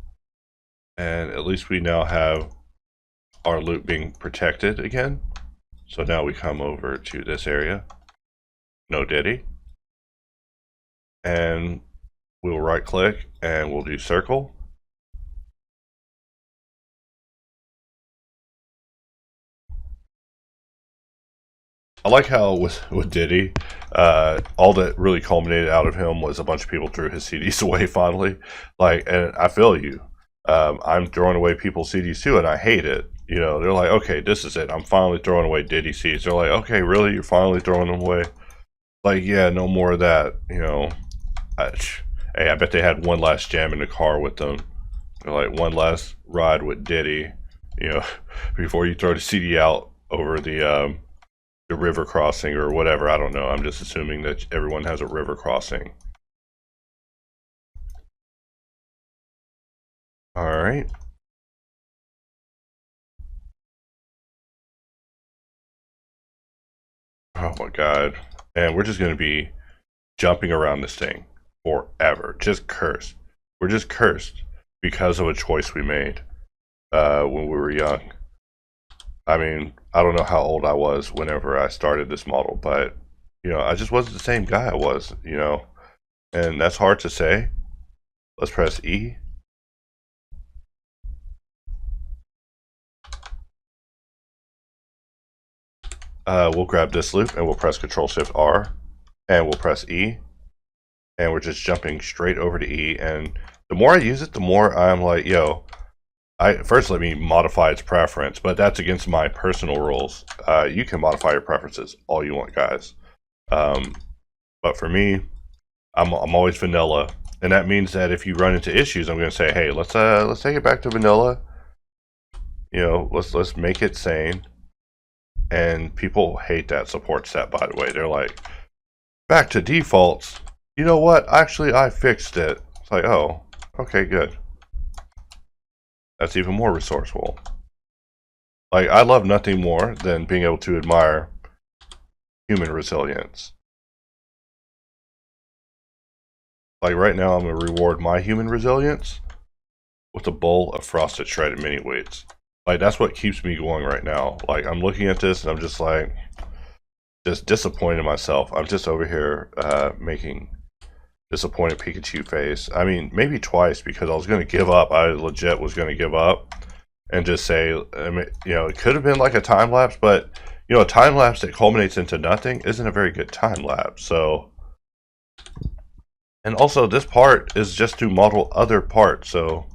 And at least we now have our loop being protected again. So now we come over to this area, no diddy. And we'll right click and we'll do circle. I like how with Diddy, all that really culminated out of him was a bunch of people threw his CDs away finally. Like, and I feel you. I'm throwing away people's CDs too, and I hate it. You know, they're like, okay, this is it. I'm finally throwing away Diddy CDs. They're like, okay, really? You're finally throwing them away? Like, yeah, no more of that. You know, hey, I bet they had one last jam in the car with them. They're like, one last ride with Diddy. You know, before you throw the CD out over the river crossing or whatever. I don't know. I'm just assuming that everyone has a river crossing. All right. Oh my God. And we're just going to be jumping around this thing forever. Just cursed. We're just cursed because of a choice we made when we were young. I mean, I don't know how old I was whenever I started this model, but, you know, I just wasn't the same guy I was, you know, and that's hard to say. Let's press E. We'll grab this loop and we'll press Control-Shift-R, and we'll press E, and we're just jumping straight over to E. And the more I use it, the more I'm like, yo, first let me modify its preference, but that's against my personal rules. You can modify your preferences all you want, guys. But for me, I'm always vanilla, and that means that if you run into issues, I'm going to say, hey, let's take it back to vanilla. You know, let's make it sane. And people hate that support step, by the way. They're like, back to defaults. You know what? Actually, I fixed it. It's like, oh, okay, good. That's even more resourceful. Like, I love nothing more than being able to admire human resilience. Like right now, I'm going to reward my human resilience with a bowl of frosted shredded mini wheats. Like, that's what keeps me going right now. Like, I'm looking at this and I'm just like, just disappointed in myself. I'm just over here making disappointed Pikachu face. I mean, maybe twice, because I was going to give up. I legit was going to give up and just say, I mean, you know, it could have been like a time lapse, but, you know, a time lapse that culminates into nothing isn't a very good time lapse. So, and also this part is just to model other parts. So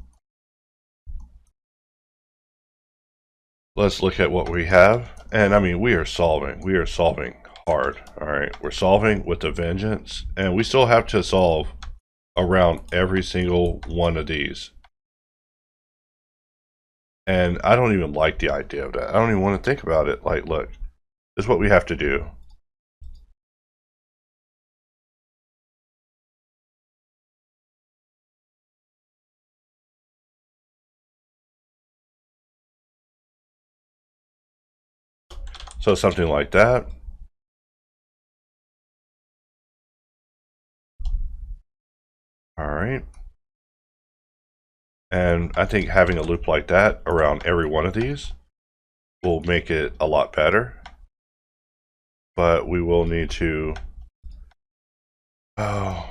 let's look at what we have. And I mean, we are solving hard. All right, we're solving with a vengeance, and we still have to solve around every single one of these. And I don't even like the idea of that. I don't even want to think about it. Like, look, this is what we have to do. So something like that. All right. And I think having a loop like that around every one of these will make it a lot better. But we will need to, oh,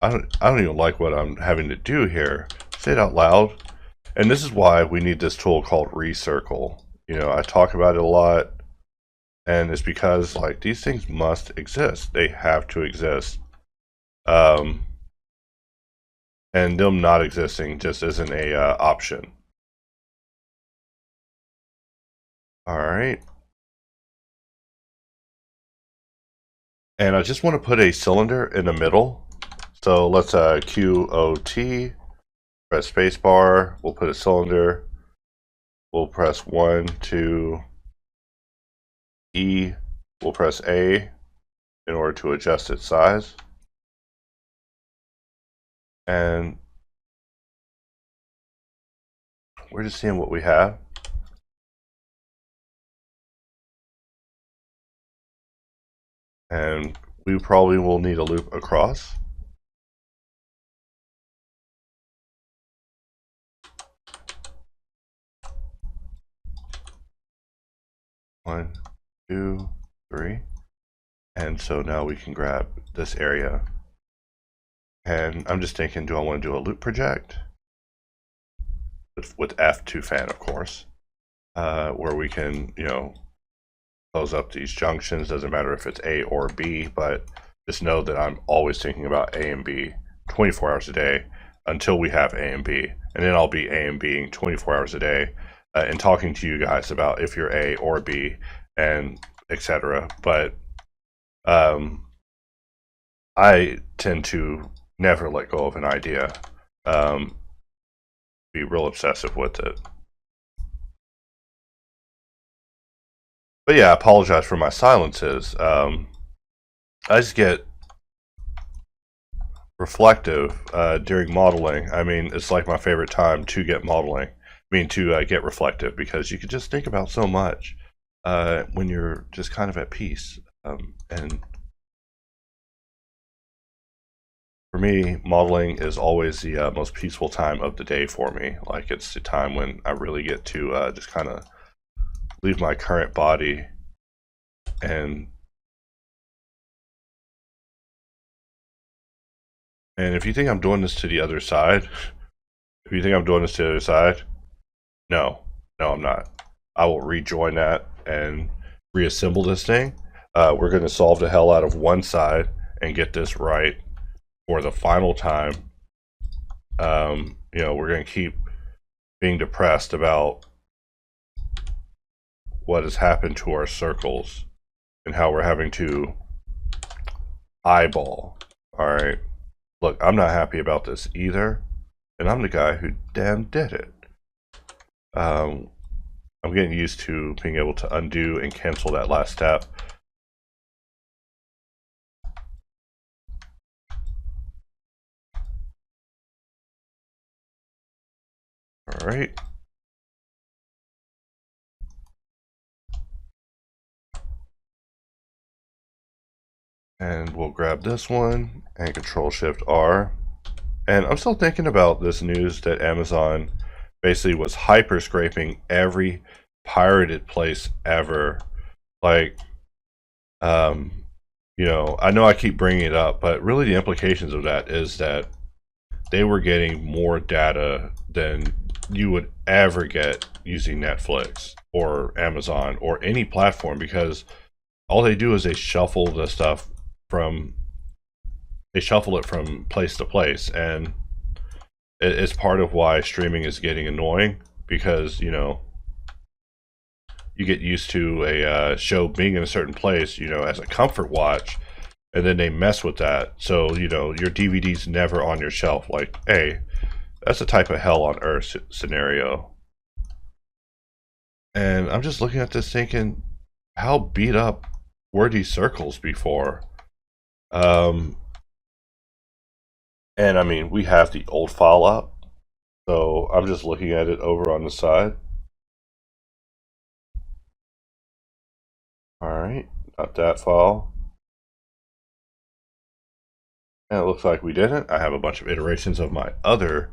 I don't even like what I'm having to do here. Say it out loud. And this is why we need this tool called recircle. You know, I talk about it a lot, and it's because like these things must exist. They have to exist. And them not existing just isn't a option. All right. And I just want to put a cylinder in the middle. So let's QOT, press spacebar. We'll put a cylinder. We'll press 1, 2, E. We'll press A in order to adjust its size. And we're just seeing what we have. And we probably will need a loop across. One, two, three. And so now we can grab this area. And I'm just thinking, do I want to do a loop project? With F2 fan, of course. Where we can, you know, close up these junctions. Doesn't matter if it's A or B, but just know that I'm always thinking about A and B 24 hours a day until we have A and B. And then I'll be A and Bing 24 hours a day and talking to you guys about if you're A or B and etc. But I tend to never let go of an idea. Be real obsessive with it. But yeah, I apologize for my silences. I just get reflective during modeling. I mean, it's like my favorite time to get modeling. I mean, to get reflective, because you can just think about so much when you're just kind of at peace. And for me, modeling is always the most peaceful time of the day for me. Like, it's the time when I really get to just kind of leave my current body and if you think I'm doing this to the other side, no, I'm not. I will rejoin that and reassemble this thing. We're going to solve the hell out of one side and get this right for the final time. You know, we're going to keep being depressed about what has happened to our circles and how we're having to eyeball. All right. Look, I'm not happy about this either, and I'm the guy who damn did it. I'm getting used to being able to undo and cancel that last step. All right. And we'll grab this one and Control-Shift-R. And I'm still thinking about this news that Amazon basically was hyper scraping every pirated place ever. Like, you know, I know I keep bringing it up, but really the implications of that is that they were getting more data than you would ever get using Netflix or Amazon or any platform, because all they do is they shuffle the stuff from place to place, and it's part of why streaming is getting annoying, because, you know, you get used to a show being in a certain place, you know, as a comfort watch, and then they mess with that. So, you know, your DVD's never on your shelf. Like, hey, that's a type of hell on earth scenario. And I'm just looking at this thinking, how beat up were these circles before? And I mean, we have the old file up. So I'm just looking at it over on the side. Alright, not that file. And it looks like we didn't. I have a bunch of iterations of my other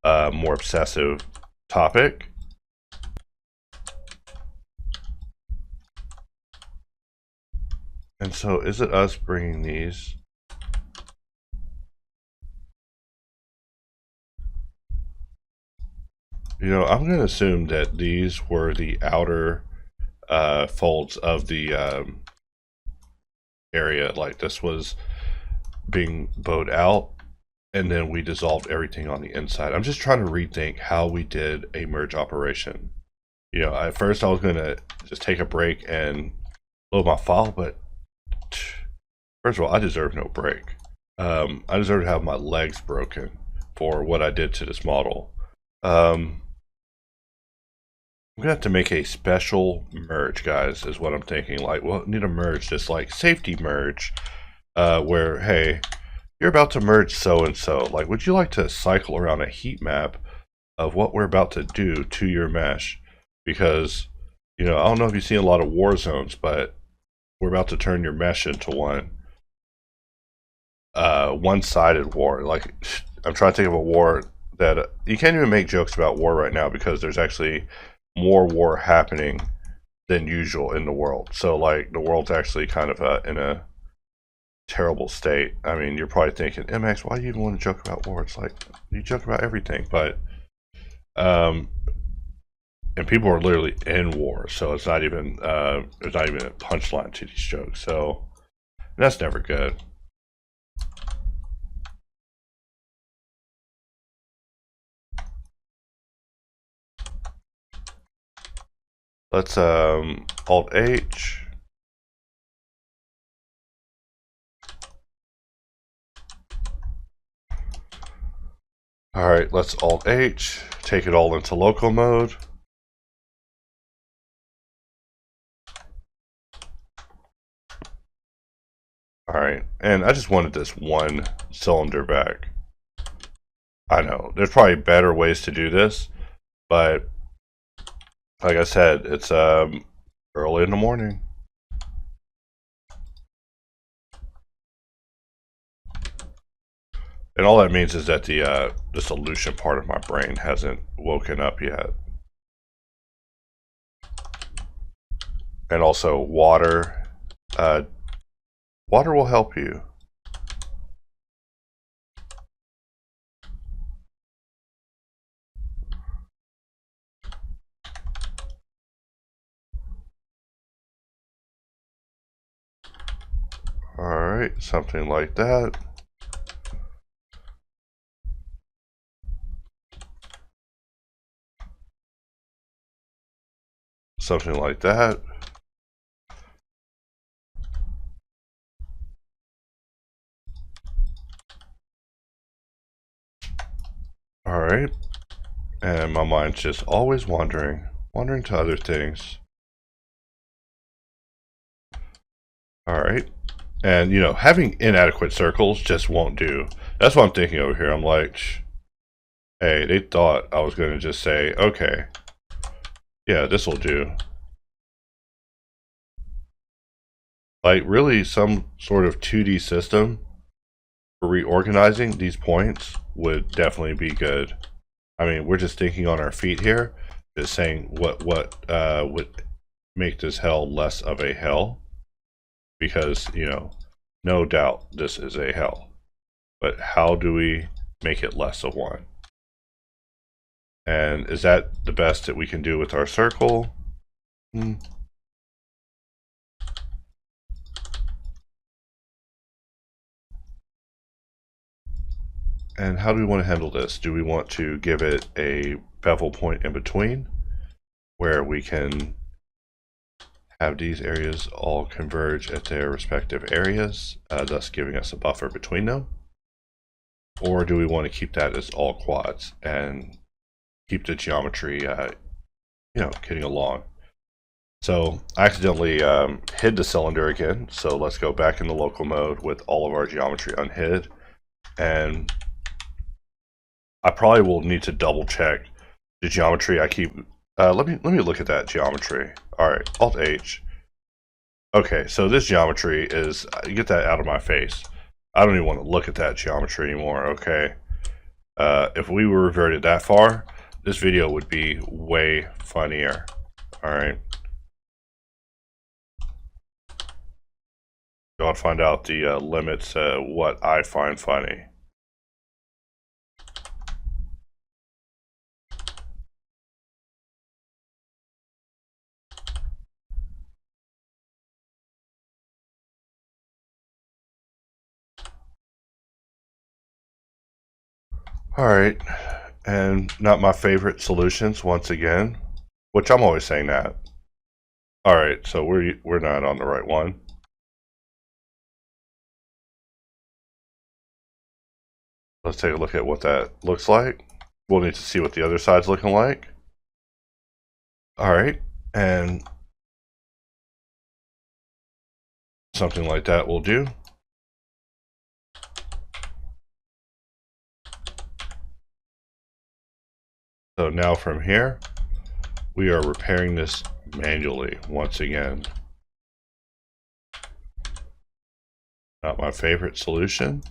more obsessive topic. And so is it us bringing these? You know, I'm going to assume that these were the outer folds of the area. Like this was being bowed out, and then we dissolved everything on the inside. I'm just trying to rethink how we did a merge operation. You know, at first I was going to just take a break and load my file, but first of all, I deserve no break. I deserve to have my legs broken for what I did to this model. I'm gonna have to make a special merge, guys, is what I'm thinking. Like, we'll need a merge, just like safety merge, where, hey, you're about to merge so-and-so. Like, would you like to cycle around a heat map of what we're about to do to your mesh? Because, you know, I don't know if you've seen a lot of war zones, but we're about to turn your mesh into one-sided war. Like, I'm trying to think of a war that you can't even make jokes about war right now because there's actually more war happening than usual in the world. So like the world's actually kind of in a terrible state. I mean, you're probably thinking, MX, why do you even want to joke about war? It's like you joke about everything, but and people are literally in war, so it's not even there's not even a punchline to these jokes. So that's never good. Let's Alt H. Alright, let's Alt H, take it all into local mode. Alright, and I just wanted this one cylinder back. I know, there's probably better ways to do this, but like I said, it's early in the morning. And all that means is that the solution part of my brain hasn't woken up yet. And also water. Water will help you. Alright, something like that. Something like that. Alright. And my mind's just always wandering to other things. Alright. And, you know, having inadequate circles just won't do. That's what I'm thinking over here. I'm like, hey, they thought I was going to just say, okay, yeah, this will do. Like, really, some sort of 2D system for reorganizing these points would definitely be good. I mean, we're just thinking on our feet here, just saying what would make this hell less of a hell. Because, you know, no doubt this is a hell. But how do we make it less of one? And is that the best that we can do with our circle? And how do we want to handle this? Do we want to give it a bevel point in between where we can have these areas all converge at their respective areas, thus giving us a buffer between them? Or do we want to keep that as all quads and keep the geometry, getting along? So I accidentally hid the cylinder again, so let's go back into local mode with all of our geometry unhid, and I probably will need to double check the geometry I keep. Let me look at that geometry. All right, Alt H. Okay, so this geometry is, get that out of my face. I don't even want to look at that geometry anymore. Okay, if we were reverted that far, this video would be way funnier. All right. Go and find out the limits, what I find funny. Alright, and not my favorite solutions once again, which I'm always saying that. Alright, so we're not on the right one. Let's take a look at what that looks like. We'll need to see what the other side's looking like. Alright, and something like that will do. So now from here, we are repairing this manually once again. Not my favorite solution.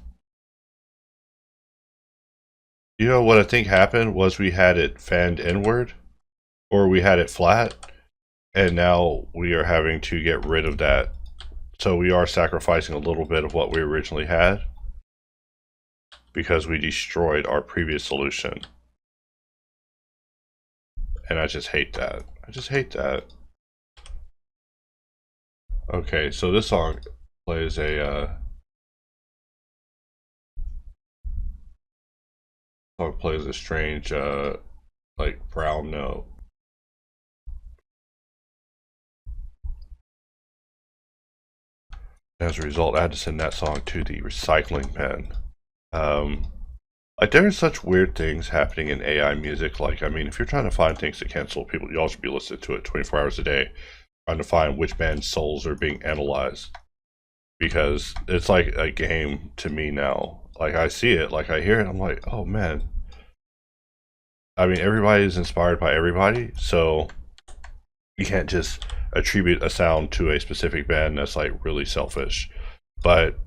You know what I think happened was we had it fanned inward, or we had it flat, and now we are having to get rid of that. So we are sacrificing a little bit of what we originally had because we destroyed our previous solution. And I just hate that. I just hate that. Okay, so this song plays a strange like brown note. As a result, I had to send that song to the recycling bin. Like, there's such weird things happening in AI music. Like, I mean, if you're trying to find things to cancel people, you all should be listening to it 24 hours a day, trying to find which band's souls are being analyzed. Because it's like a game to me now. Like, I see it, like, I hear it, I'm like, oh man. I mean, everybody is inspired by everybody, so you can't just attribute a sound to a specific band that's like really selfish. But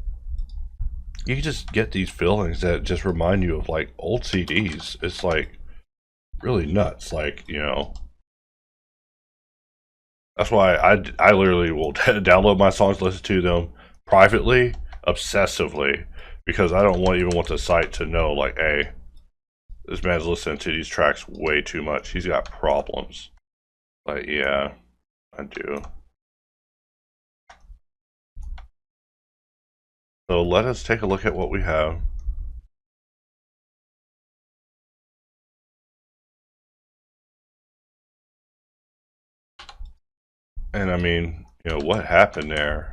you can just get these feelings that just remind you of like old CDs. It's like really nuts. Like, that's why I literally will download my songs, listen to them privately, obsessively, because I don't even want the site to know, like, hey, this man's listening to these tracks way too much. He's got problems. Like, yeah, I do. So let us take a look at what we have. And I mean, what happened there?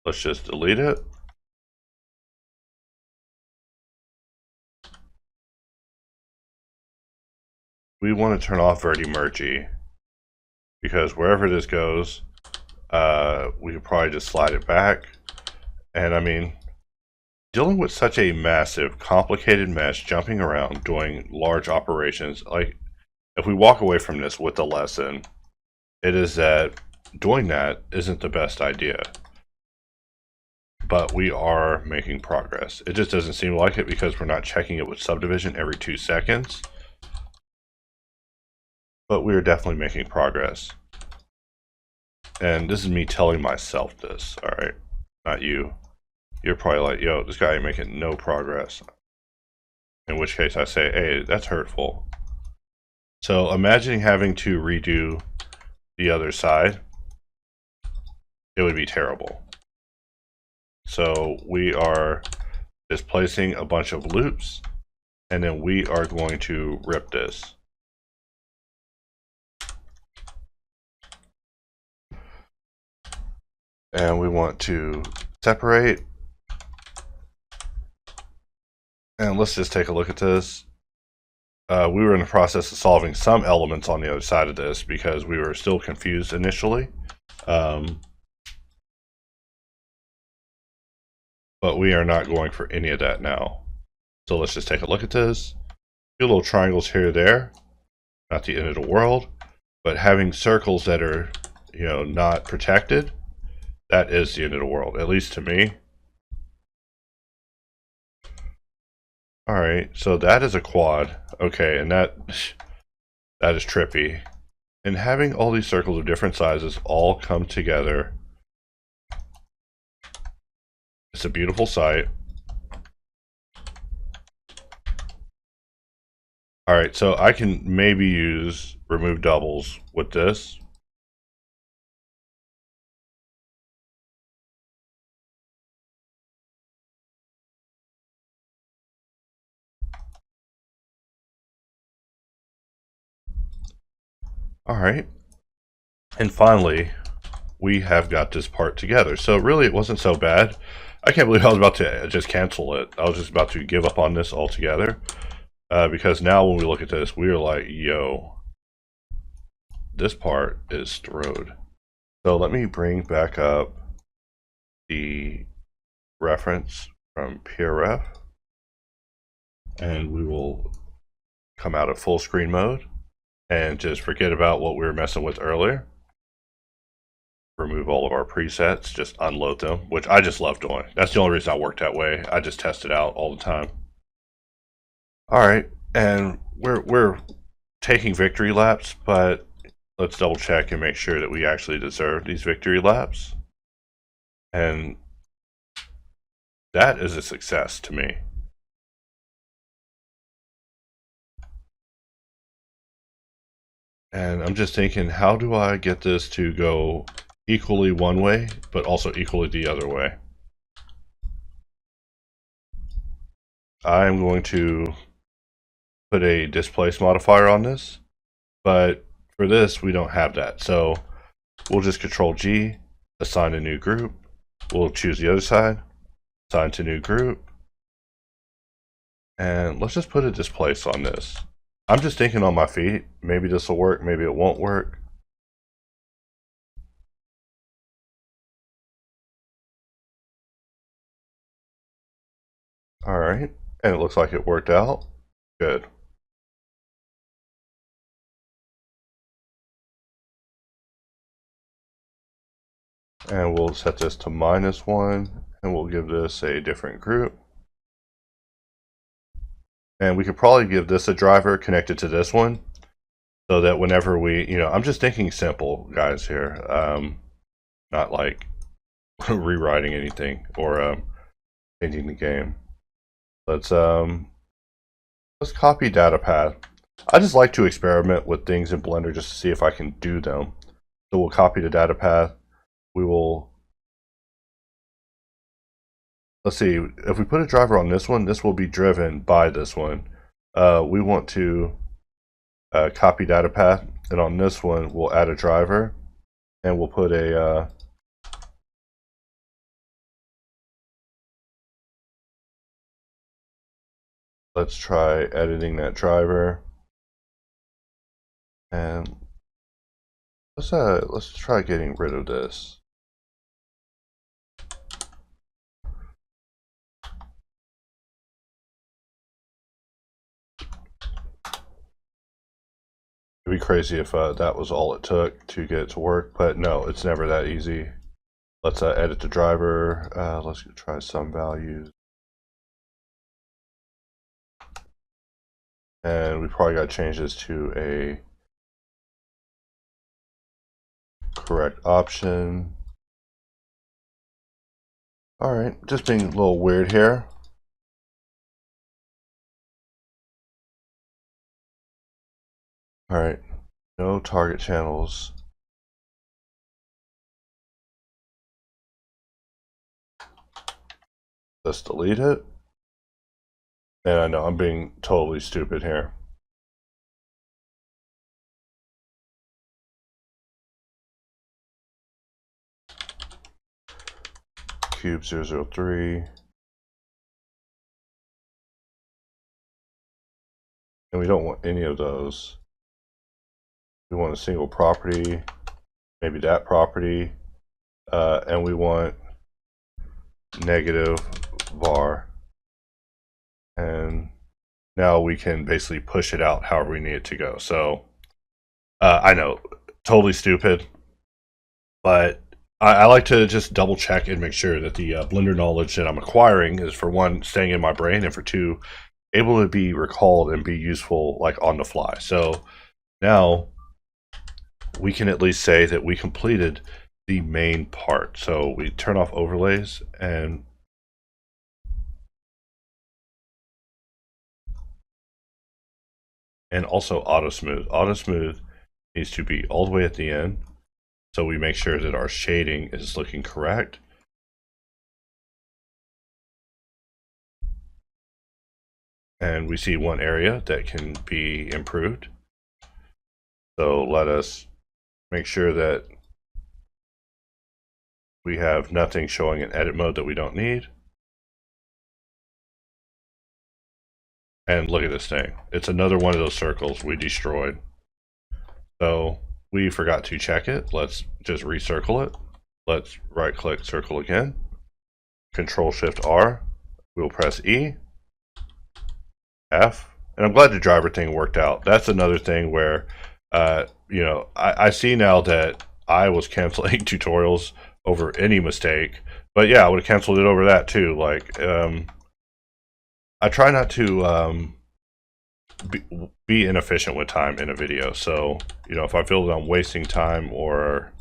Let's just delete it. We want to turn off verti-mergy, because wherever this goes, we could probably just slide it back. And I mean, dealing with such a massive, complicated mesh, jumping around, doing large operations, like, if we walk away from this with the lesson, it is that doing that isn't the best idea. But we are making progress. It just doesn't seem like it because we're not checking it with subdivision every 2 seconds. But we are definitely making progress. And this is me telling myself this, alright? Not you. You're probably like, yo, this guy ain't making no progress. In which case I say, hey, that's hurtful. So imagining having to redo the other side, it would be terrible. So we are displacing a bunch of loops, and then we are going to rip this. And we want to separate. And let's just take a look at this. We were in the process of solving some elements on the other side of this because we were still confused initially. But we are not going for any of that now. So let's just take a look at this. A few little triangles here or there. Not the end of the world. But having circles that are, not protected, that is the end of the world, at least to me. Alright, so that is a quad. Okay, and that is trippy. And having all these circles of different sizes all come together, it's a beautiful sight. Alright, so I can maybe use remove doubles with this. Alright. And finally, we have got this part together. So really, it wasn't so bad. I can't believe I was about to just cancel it. I was just about to give up on this altogether. Because now when we look at this, we are like, yo, this part is throwed. So let me bring back up the reference from PRF. And we will come out of full screen mode and just forget about what we were messing with earlier. Remove all of our presets, just unload them, which I just love doing. That's the only reason I work that way. I just test it out all the time. Alright, and we're taking victory laps, but let's double check and make sure that we actually deserve these victory laps. And that is a success to me. And I'm just thinking, how do I get this to go equally one way, but also equally the other way? I'm going to put a displace modifier on this, but for this, we don't have that. So we'll just Control G, assign a new group. We'll choose the other side, assign to new group. And let's just put a displace on this. I'm just thinking on my feet. Maybe this will work, maybe it won't work. Alright, and it looks like it worked out. Good. And we'll set this to -1, and we'll give this a different group. And we could probably give this a driver connected to this one, so that whenever we, I'm just thinking simple, guys, here. Not like rewriting anything or changing the game. Let's copy data path. I just like to experiment with things in Blender just to see if I can do them. So we'll copy the data path. We will, let's see, if we put a driver on this one, this will be driven by this one. We want to copy data path, and on this one we'll add a driver, and we'll put a let's try editing that driver, and let's try getting rid of this. It'd be crazy if that was all it took to get it to work, but no, it's never that easy. Let's edit the driver. Let's try some values. And we probably got to change this to a correct option. Alright, just being a little weird here. Alright, no target channels. Let's delete it. And I know I'm being totally stupid here. cube 003. And we don't want any of those. We want a single property, maybe that property, and we want negative var. And now we can basically push it out however we need it to go. So I know, totally stupid, but I like to just double check and make sure that the Blender knowledge that I'm acquiring is, for one, staying in my brain, and for two, able to be recalled and be useful like on the fly. So now we can at least say that we completed the main part. So we turn off overlays and also auto smooth. Auto smooth needs to be all the way at the end, so we make sure that our shading is looking correct. And we see one area that can be improved. So let us make sure that we have nothing showing in edit mode that we don't need. And look at this thing. It's another one of those circles we destroyed. So we forgot to check it. Let's just recircle it. Let's right click circle again. Control Shift R. We'll press E, F. And I'm glad the driver thing worked out. That's another thing where, you know, I see now that I was canceling tutorials over any mistake. But yeah, I would have canceled it over that too. Like, I try not to be inefficient with time in a video. So, you know, if I feel that I'm wasting time, or,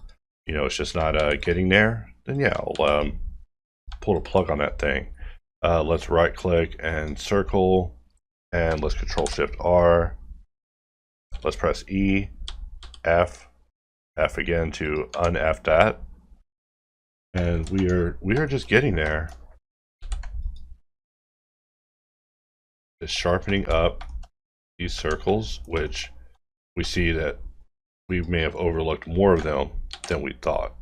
you know, it's just not getting there, then yeah, I'll pull the plug on that thing. Let's right click and circle, and let's Control Shift R. Let's press E, F, F again to un-F that. And we are just getting there. Just sharpening up these circles, which we see that we may have overlooked more of them than we thought.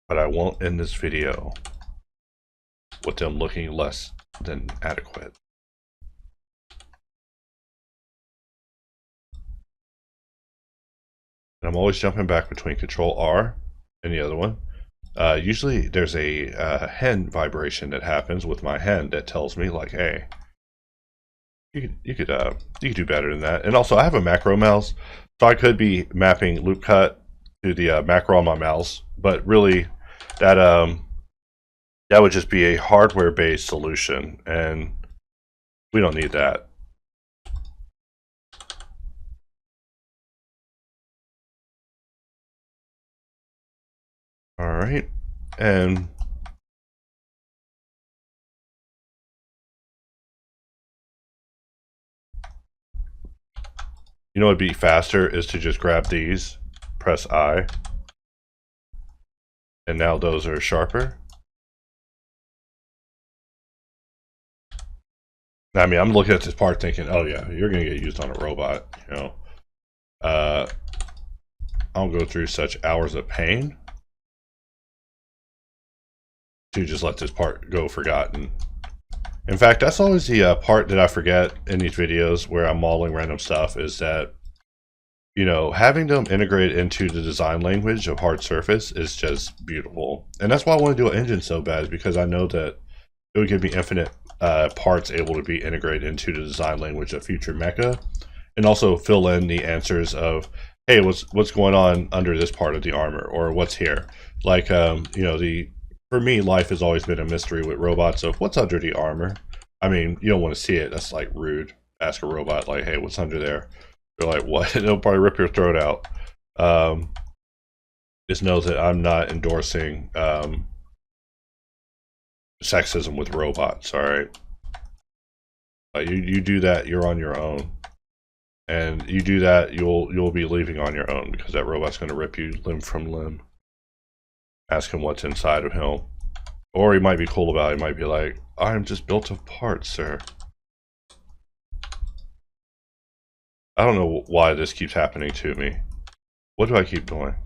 But I won't end this video with them looking less than adequate. And I'm always jumping back between Control R and the other one. Usually there's a hen vibration that happens with my hen that tells me like, hey, you could do better than that. And also I have a macro mouse, so I could be mapping loop cut to the macro on my mouse, but really that would just be a hardware based solution, and we don't need that. All right, and you know, it'd be faster is to just grab these, press I, and now those are sharper. I mean, I'm looking at this part thinking, oh yeah, you're gonna get used on a robot, you know. I'll go through such hours of pain to just let this part go forgotten. In fact, that's always the part that I forget in these videos where I'm modeling random stuff, is that, you know, having them integrate into the design language of hard surface is just beautiful. And that's why I want to do an engine so bad, because I know that it would give me infinite parts able to be integrated into the design language of future mecha, and also fill in the answers of, hey, what's going on under this part of the armor, or what's here. Like, you know, for me, life has always been a mystery with robots of what's under the armor. I mean, you don't want to see it. That's like rude. Ask a robot like, hey, what's under there? They're like, what? They'll probably rip your throat out. Just know that I'm not endorsing sexism with robots. All right, you do that, you're on your own, and you do that, you'll be leaving on your own, because that robot's going to rip you limb from limb. Ask him what's inside of him, or he might be cool about it. He might be like, I'm just built of parts, sir. I don't know why this keeps happening to me. What do I keep doing?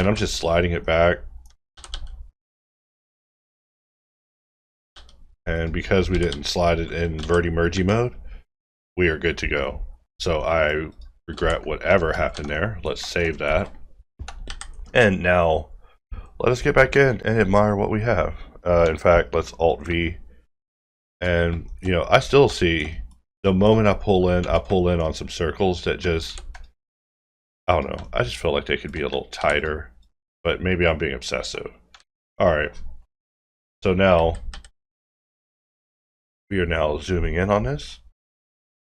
And I'm just sliding it back. And because we didn't slide it in verti-mergy mode, we are good to go. So I regret whatever happened there. Let's save that. And now let us get back in and admire what we have. In fact, let's Alt-V. And, you know, I still see the moment I pull in on some circles that just, I don't know, I just feel like they could be a little tighter. But maybe I'm being obsessive. Alright. So now, we are now zooming in on this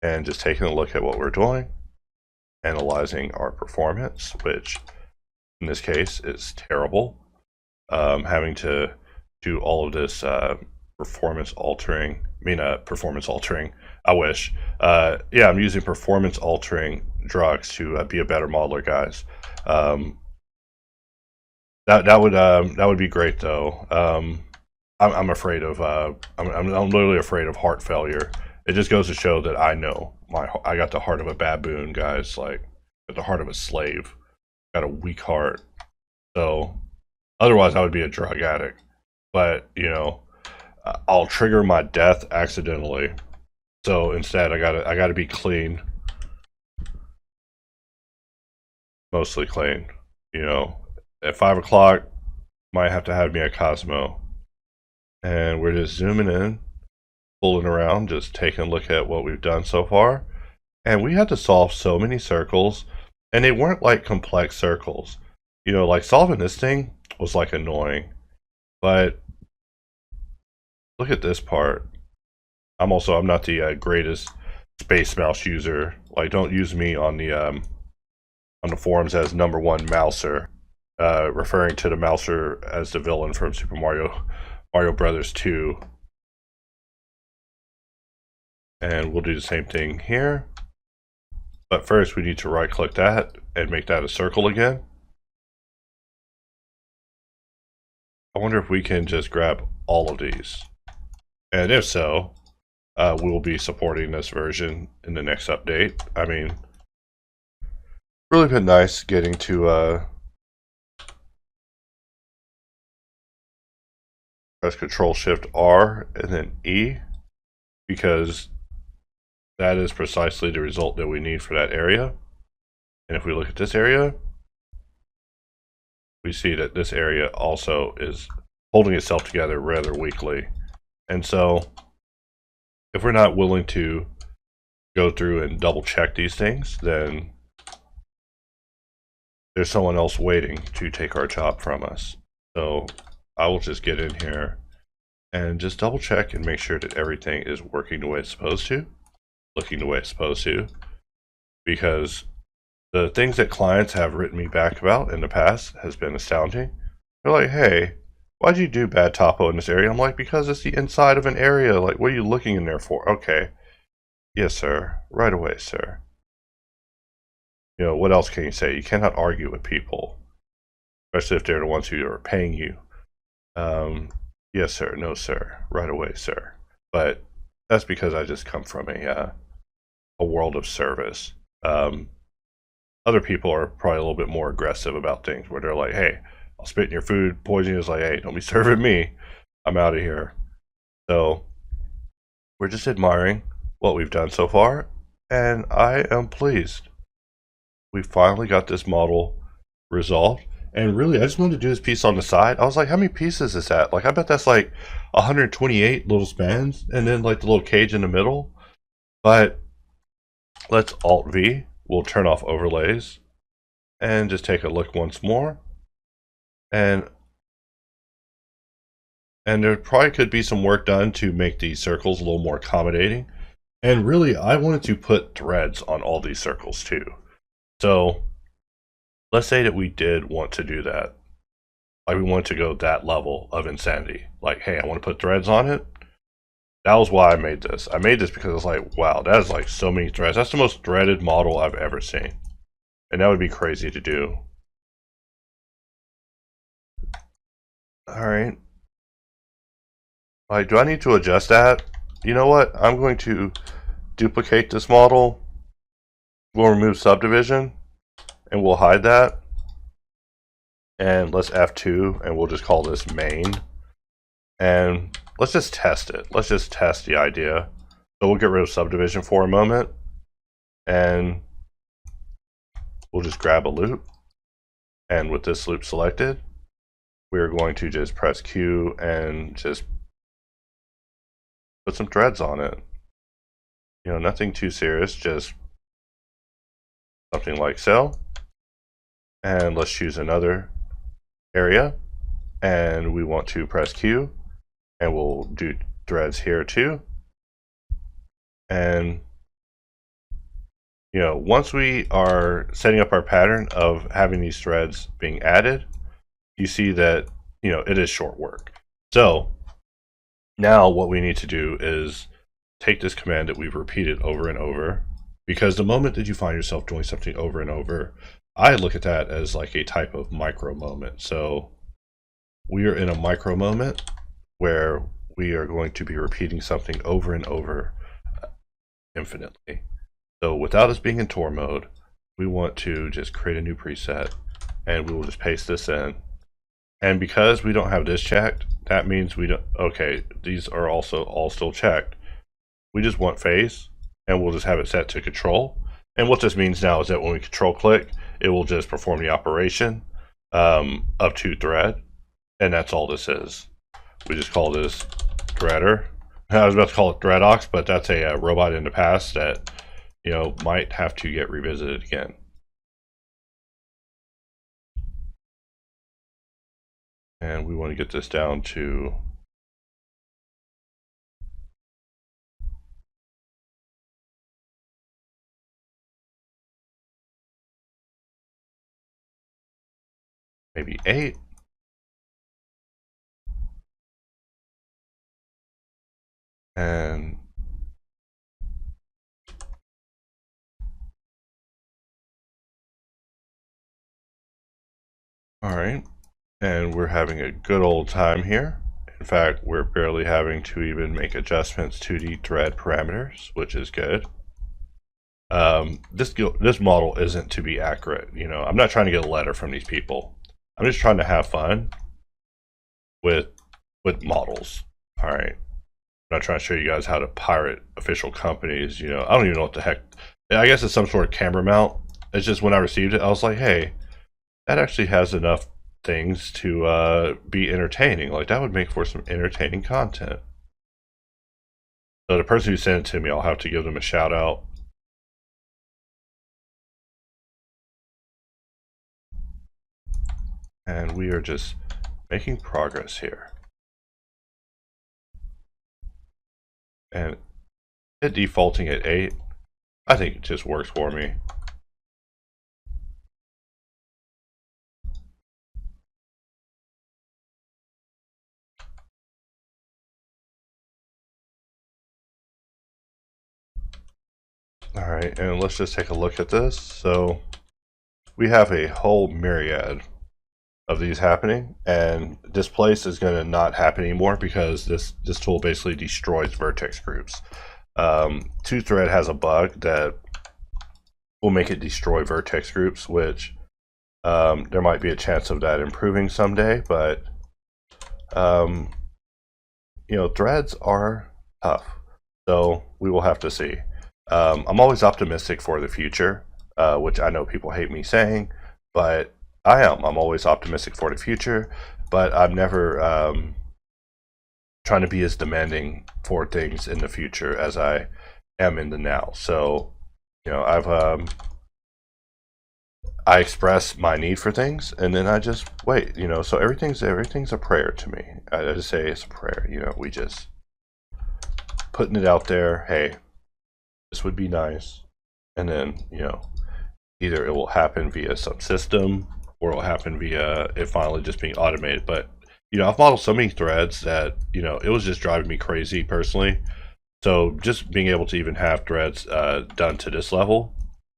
and just taking a look at what we're doing, analyzing our performance, which in this case is terrible. Having to do all of this performance altering, I wish. Yeah, I'm using performance altering drugs to be a better modeler, guys. That would be great though. I'm afraid of I'm literally afraid of heart failure. It just goes to show that I know I got the heart of a baboon, guys. Like, got the heart of a slave. Got a weak heart. So otherwise I would be a drug addict. But you know, I'll trigger my death accidentally. So instead I gotta be clean. Mostly clean. You know, at 5 o'clock might have to have me a Cosmo. And we're just zooming in, pulling around, just taking a look at what we've done so far. And we had to solve so many circles, and they weren't like complex circles. You know, like solving this thing was like annoying. But look at this part. I'm not the greatest space mouse user. Like, don't use me on the forums as #1 mouser, referring to the mouser as the villain from Super Mario Brothers 2. And we'll do the same thing here. But first we need to right click that and make that a circle again. I wonder if we can just grab all of these. And if so, we will be supporting this version in the next update. I mean, really been nice getting to press Control-Shift-R and then E, because that is precisely the result that we need for that area. And if we look at this area, we see that this area also is holding itself together rather weakly. And so, if we're not willing to go through and double check these things, then there's someone else waiting to take our job from us. So I will just get in here and just double check and make sure that everything is working the way it's supposed to, looking the way it's supposed to, because the things that clients have written me back about in the past has been astounding. They're like, hey, why'd you do bad topo in this area? I'm like, because it's the inside of an area. Like, what are you looking in there for? Okay. Yes, sir. Right away, sir. You know, what else can you say? You cannot argue with people, especially if they're the ones who are paying you. Yes, sir. No, sir. Right away, sir. But that's because I just come from a world of service. Other people are probably a little bit more aggressive about things, where they're like, hey, I'll spit in your food. Poison is like, hey, don't be serving me. I'm out of here. So we're just admiring what we've done so far, and I am pleased. We finally got this model resolved. And really, I just wanted to do this piece on the side. I was like, how many pieces is that? Like, I bet that's like 128 little spans, and then like the little cage in the middle. But let's Alt-V. We'll turn off overlays and just take a look once more. And there probably could be some work done to make these circles a little more accommodating. And really, I wanted to put threads on all these circles too. So let's say that we did want to do that. Like, we want to go that level of insanity. Like, hey, I want to put threads on it. That was why I made this. I made this because I was like, wow, that is like so many threads. That's the most threaded model I've ever seen. And that would be crazy to do. Alright. Like, do I need to adjust that? You know what? I'm going to duplicate this model. We'll remove subdivision. And we'll hide that. and let's F2, and we'll just call this main. And let's just test it. Let's just test the idea. So we'll get rid of subdivision for a moment, and we'll just grab a loop. And with this loop selected, we're going to just press Q and just put some threads on it. You know, nothing too serious, just something like so. And let's choose another area, and we want to press Q, and we'll do threads here too. And you know, once we are setting up our pattern of having these threads being added, you see that, you know, it is short work. So now what we need to do is take this command that we've repeated over and over, because the moment that you find yourself doing something over and over, I look at that as like a type of micro moment. So we are in a micro moment where we are going to be repeating something over and over infinitely. So without us being in Tor mode, we want to just create a new preset, and we will just paste this in. And because we don't have this checked, that means we don't, okay, these are also all still checked. We just want phase, and we'll just have it set to control. And what this means now is that when we control click, it will just perform the operation of to thread, and that's all this is. We just call this threader. I was about to call it threadox, but that's a robot in the past that, you know, might have to get revisited again. And we want to get this down to maybe 8. And all right, and we're having a good old time here. In fact, we're barely having to even make adjustments to the thread parameters, which is good. This model isn't to be accurate. You know, I'm not trying to get a letter from these people. I'm just trying to have fun with models. All right, I'm not trying to show you guys how to pirate official companies. You know, I don't even know what the heck. I guess it's some sort of camera mount. It's just when I received it, I was like, hey, that actually has enough things to be entertaining. Like, that would make for some entertaining content. So the person who sent it to me, I'll have to give them a shout out. And we are just making progress here. And it defaulting at 8, I think it just works for me. All right, and let's just take a look at this. So we have a whole myriad of these happening, and displace is going to not happen anymore because this tool basically destroys vertex groups. ToThread has a bug that will make it destroy vertex groups, which there might be a chance of that improving someday, but you know, threads are tough, so we will have to see. I'm always optimistic for the future, which I know people hate me saying, but I'm always optimistic for the future, but I'm never trying to be as demanding for things in the future as I am in the now. So, you know, I express my need for things, and then I just wait. You know, so everything's a prayer to me. I just say it's a prayer. You know, we just putting it out there. Hey, this would be nice, and then, you know, either it will happen via some system, or it will happen via it finally just being automated. But, you know, I've modeled so many threads that, you know, it was just driving me crazy personally. So just being able to even have threads done to this level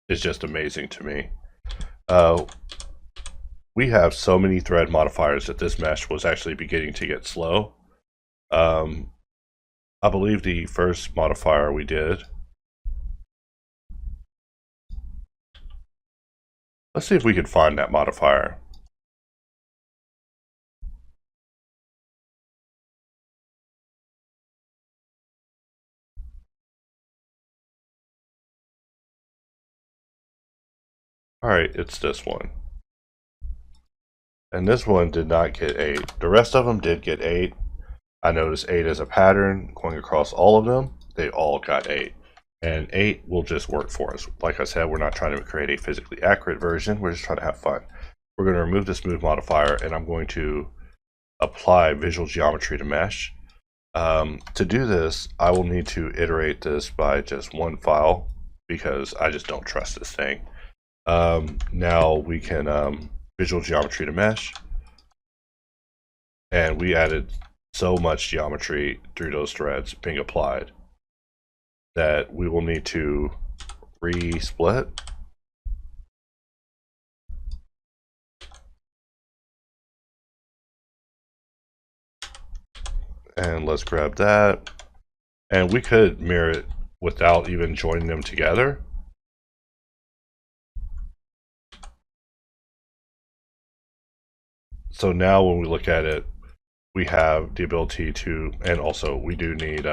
is just amazing to me. We have so many thread modifiers that this mesh was actually beginning to get slow. I believe the first modifier we did, let's see if we can find that modifier. Alright, it's this one. And this one did not get 8. The rest of them did get 8. I noticed 8 as a pattern going across all of them. They all got 8. And 8 will just work for us. Like I said, we're not trying to create a physically accurate version. We're just trying to have fun. We're going to remove this move modifier, and I'm going to apply visual geometry to mesh. To do this, I will need to iterate this by just one file because I just don't trust this thing. Now we can visual geometry to mesh, and we added so much geometry through those threads being applied that we will need to re-split. And let's grab that. And we could mirror it without even joining them together. So now when we look at it, we have the ability to, and also we do need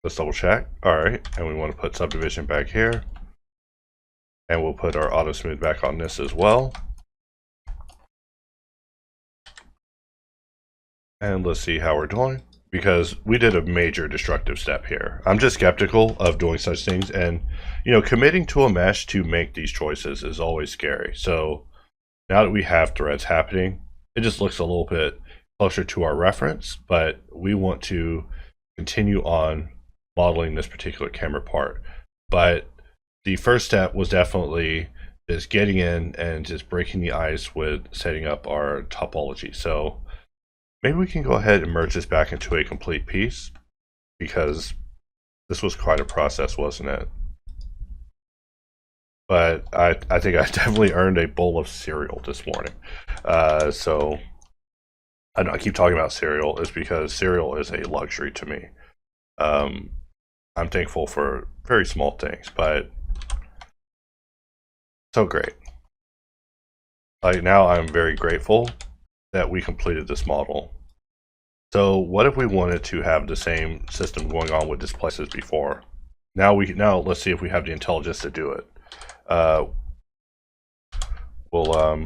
let's double check. All right, and we want to put subdivision back here. And we'll put our auto smooth back on this as well. And let's see how we're doing, because we did a major destructive step here. I'm just skeptical of doing such things, and you know, committing to a mesh to make these choices is always scary. So now that we have threads happening, it just looks a little bit closer to our reference, but we want to continue on modeling this particular camera part. But the first step was definitely just getting in and just breaking the ice with setting up our topology. So maybe we can go ahead and merge this back into a complete piece, because this was quite a process, wasn't it? But I think I definitely earned a bowl of cereal this morning. So I know I keep talking about cereal is because cereal is a luxury to me. I'm thankful for very small things, but so great. Like now I'm very grateful that we completed this model. So what if we wanted to have the same system going on with displacements before? Now let's see if we have the intelligence to do it. We'll all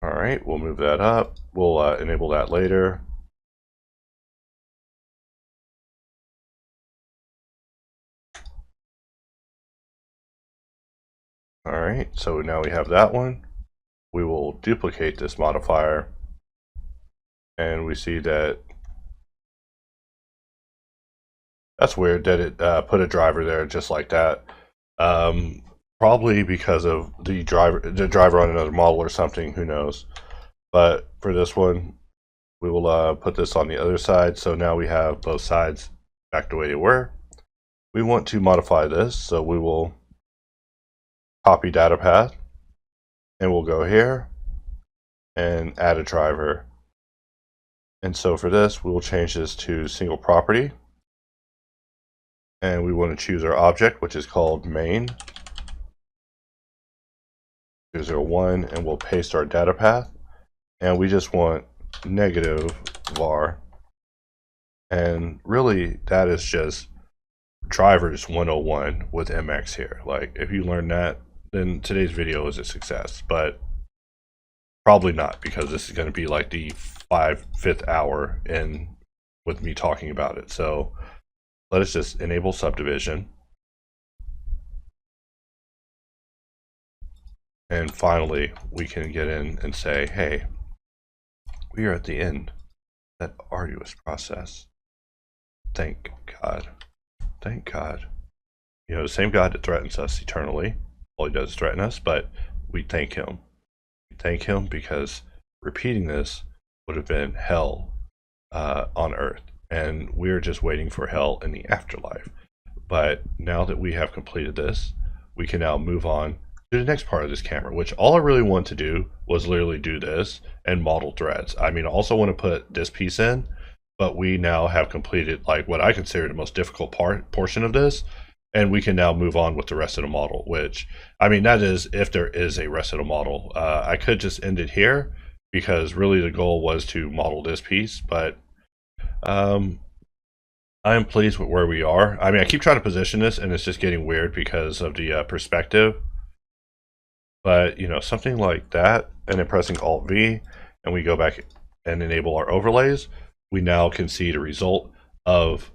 right, we'll move that up. We'll enable that later. All right, so now we have that one. We will duplicate this modifier, and we see that that's weird that it put a driver there just like that. Probably because of the driver on another model or something, who knows. But for this one, we will put this on the other side. So now we have both sides back the way they were. We want to modify this, so we will copy data path, and we'll go here and add a driver. And so for this, we will change this to single property. And we want to choose our object, which is called main 201, and we'll paste our data path. And we just want negative var. And really, that is just drivers 101 with MX here. Like, if you learn that, then today's video is a success. But probably not, because this is going to be like the fifth hour in with me talking about it. So let us just enable subdivision. And finally, we can get in and say, hey, we are at the end of that arduous process. Thank God. Thank God. You know, the same God that threatens us eternally. All he does is threaten us, but we thank him. We thank him because repeating this would have been hell on earth. And we're just waiting for hell in the afterlife. But now that we have completed this, we can now move on to the next part of this camera, which all I really want to do was literally do this and model threads. I mean, I also want to put this piece in, but we now have completed like what I consider the most difficult portion of this, And we can now move on with the rest of the model, which, I mean, that is if there is a rest of the model. I could just end it here because really the goal was to model this piece, but I am pleased with where we are. I mean, I keep trying to position this and it's just getting weird because of the perspective. But, you know, something like that, and then pressing Alt-V, and we go back and enable our overlays, we now can see the result of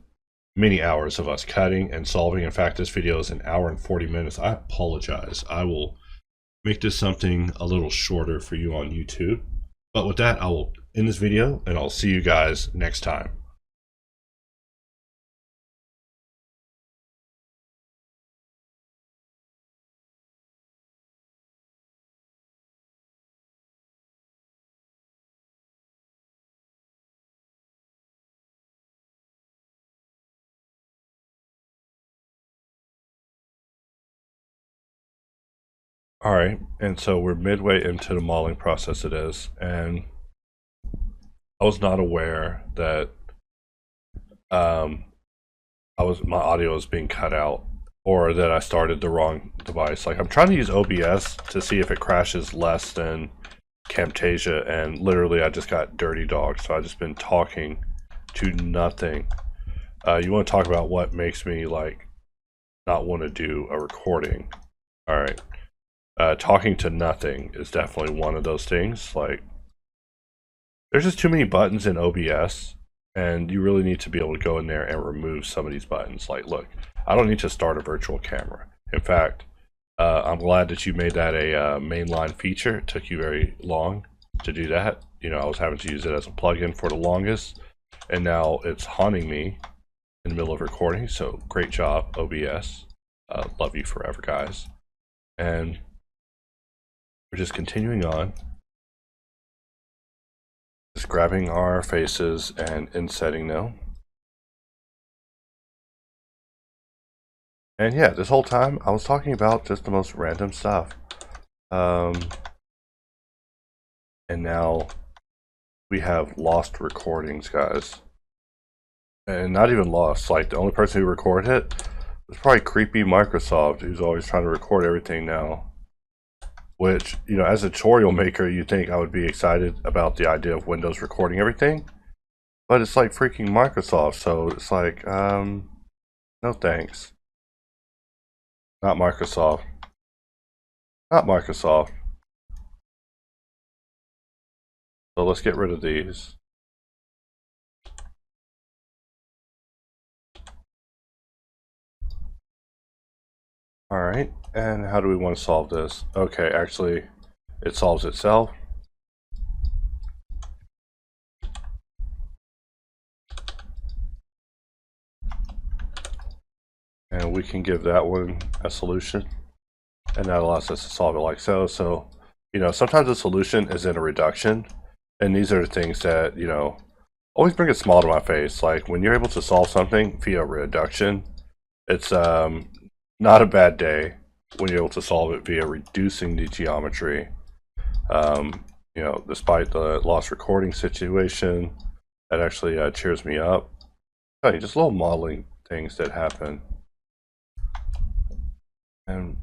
many hours of us cutting and solving. In fact, this video is an hour and 40 minutes. I apologize. I will make this something a little shorter for you on YouTube. But with that, I will end this video, and I'll see you guys next time. All right, and so we're midway into the modeling process it is, and I was not aware that my audio was being cut out, or that I started the wrong device. Like, I'm trying to use OBS to see if it crashes less than Camtasia, and literally I just got dirty dog, so I've just been talking to nothing. You want to talk about what makes me like not want to do a recording? All right. Talking to nothing is definitely one of those things. Like, there's just too many buttons in OBS, and you really need to be able to go in there and remove some of these buttons. Like, look, I don't need to start a virtual camera. In fact, I'm glad that you made that a mainline feature. It took you very long to do that. You know, I was having to use it as a plugin for the longest, and now it's haunting me in the middle of recording. So great job, OBS. Love you forever, guys. And we're just continuing on, just grabbing our faces and insetting them. And yeah, this whole time I was talking about just the most random stuff. And now we have lost recordings, guys. And not even lost, like the only person who recorded it was probably creepy Microsoft, who's always trying to record everything now. Which, you know, as a tutorial maker, you'd think I would be excited about the idea of Windows recording everything. But it's like freaking Microsoft, so it's like, no thanks. Not Microsoft. Not Microsoft. So let's get rid of these. Alright, and how do we want to solve this? Okay, actually, it solves itself. And we can give that one a solution. And that allows us to solve it like so. So, you know, sometimes the solution is in a reduction. And these are the things that, you know, always bring a smile to my face. Like, when you're able to solve something via reduction, it's not a bad day when you're able to solve it via reducing the geometry. You know, despite the lost recording situation, that actually cheers me up. Okay, just little modeling things that happen. And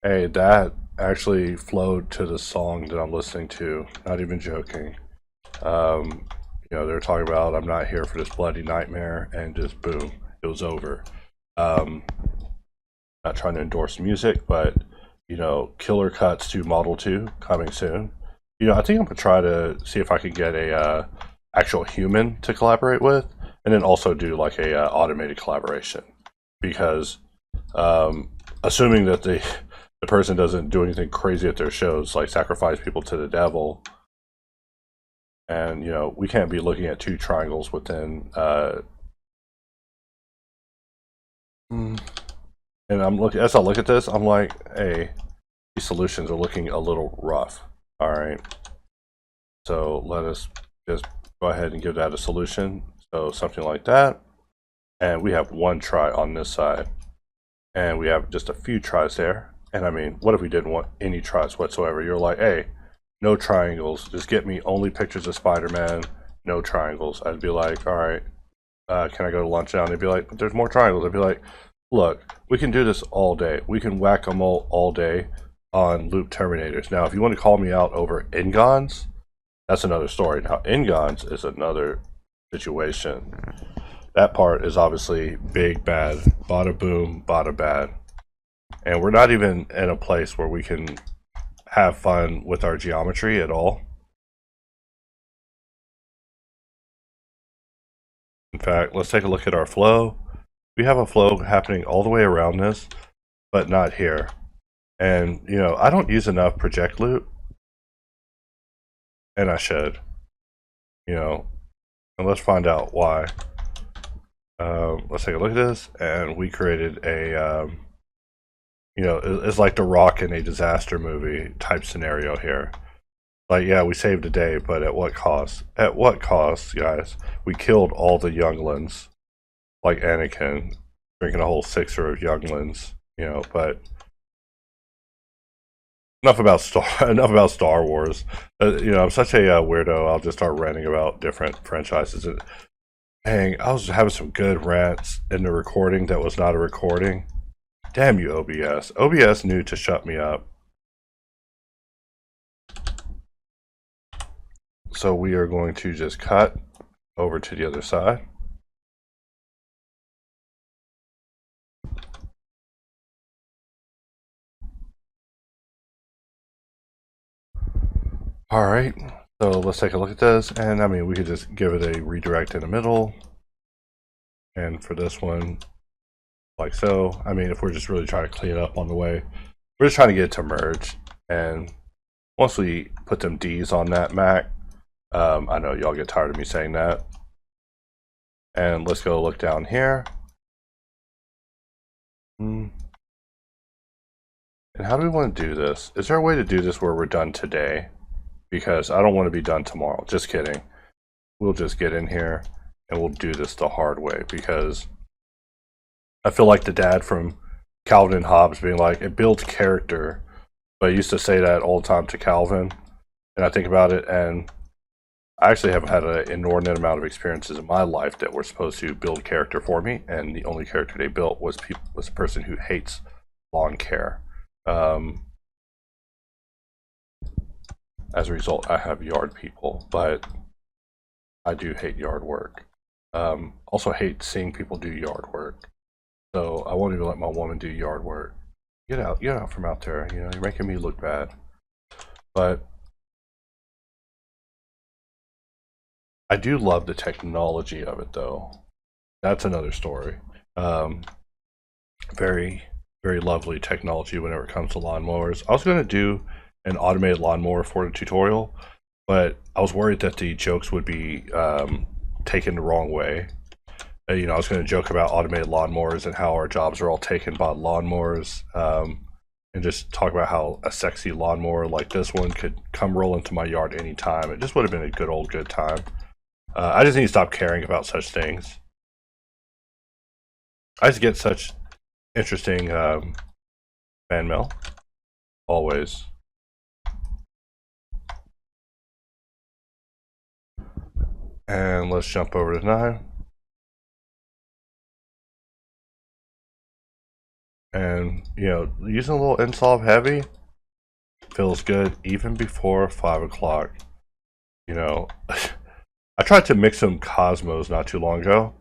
hey, that actually flowed to the song that I'm listening to. Not even joking. You know, they're talking about I'm not here for this bloody nightmare, and just boom, it was over. Not trying to endorse music, but you know, killer cuts to Model 2 coming soon. You know, I think I'm gonna try to see if I can get a actual human to collaborate with, and then also do like a automated collaboration, because assuming that the person doesn't do anything crazy at their shows, like sacrifice people to the devil, and you know, we can't be looking at two triangles within and I'm looking, as I look at this, I'm like, hey, these solutions are looking a little rough. All right, so let us just go ahead and give that a solution. So something like that, and we have one try on this side, and we have just a few tries there. And I mean, what if we didn't want any tries whatsoever? You're like, hey, no triangles. Just get me only pictures of Spider-Man, no triangles. I'd be like, all right, can I go to lunch now? And they'd be like, but there's more triangles. I'd be like, look, we can do this all day. We can whack-a-mole all day on loop terminators. Now, if you want to call me out over ingons, that's another story. Now, ingons is another situation. That part is obviously big, bad, bada boom, bada bad. And we're not even in a place where we can have fun with our geometry at all. In fact, let's take a look at our flow. We have a flow happening all the way around this, but not here. And, you know, I don't use enough project loop, and I should, you know, and let's find out why. Let's take a look at this, and we created a, you know, it's like The Rock in a disaster movie type scenario here. Like, yeah, we saved a day, but at what cost? At what cost, guys? We killed all the younglings, like Anakin, drinking a whole sixer of younglings, you know, but enough about Star Wars. You know, I'm such a weirdo. I'll just start ranting about different franchises. Dang, I was having some good rants in the recording that was not a recording. Damn you, OBS. OBS knew to shut me up. So we are going to just cut over to the other side. All right, so let's take a look at this. And I mean, we could just give it a redirect in the middle. And for this one, like so. I mean, if we're just really trying to clean it up on the way, we're just trying to get it to merge. And once we put them D's on that Mac, I know y'all get tired of me saying that. And let's go look down here. And how do we want to do this? Is there a way to do this where we're done today? Because I don't want to be done tomorrow. Just kidding. We'll just get in here and we'll do this the hard way, because I feel like the dad from Calvin and Hobbes being like, it builds character. But I used to say that all the time to Calvin. And I think about it, and I actually have had an inordinate amount of experiences in my life that were supposed to build character for me, and the only character they built was a person who hates lawn care. As a result, I have yard people, but I do hate yard work. Also hate seeing people do yard work. So I won't even let my woman do yard work. Get out from out there. You know, you're making me look bad. But I do love the technology of it, though. That's another story. Very, very lovely technology whenever it comes to lawnmowers. I was going to do an automated lawnmower for the tutorial, but I was worried that the jokes would be taken the wrong way. You know, I was going to joke about automated lawnmowers and how our jobs are all taken by lawnmowers, and just talk about how a sexy lawnmower like this one could come roll into my yard anytime. It just would have been a good time. I just need to stop caring about such things. I just get such interesting fan mail, always. And let's jump over to 9. And, you know, using a little insolve heavy feels good even before 5 o'clock. You know, I tried to mix some Cosmos not too long ago,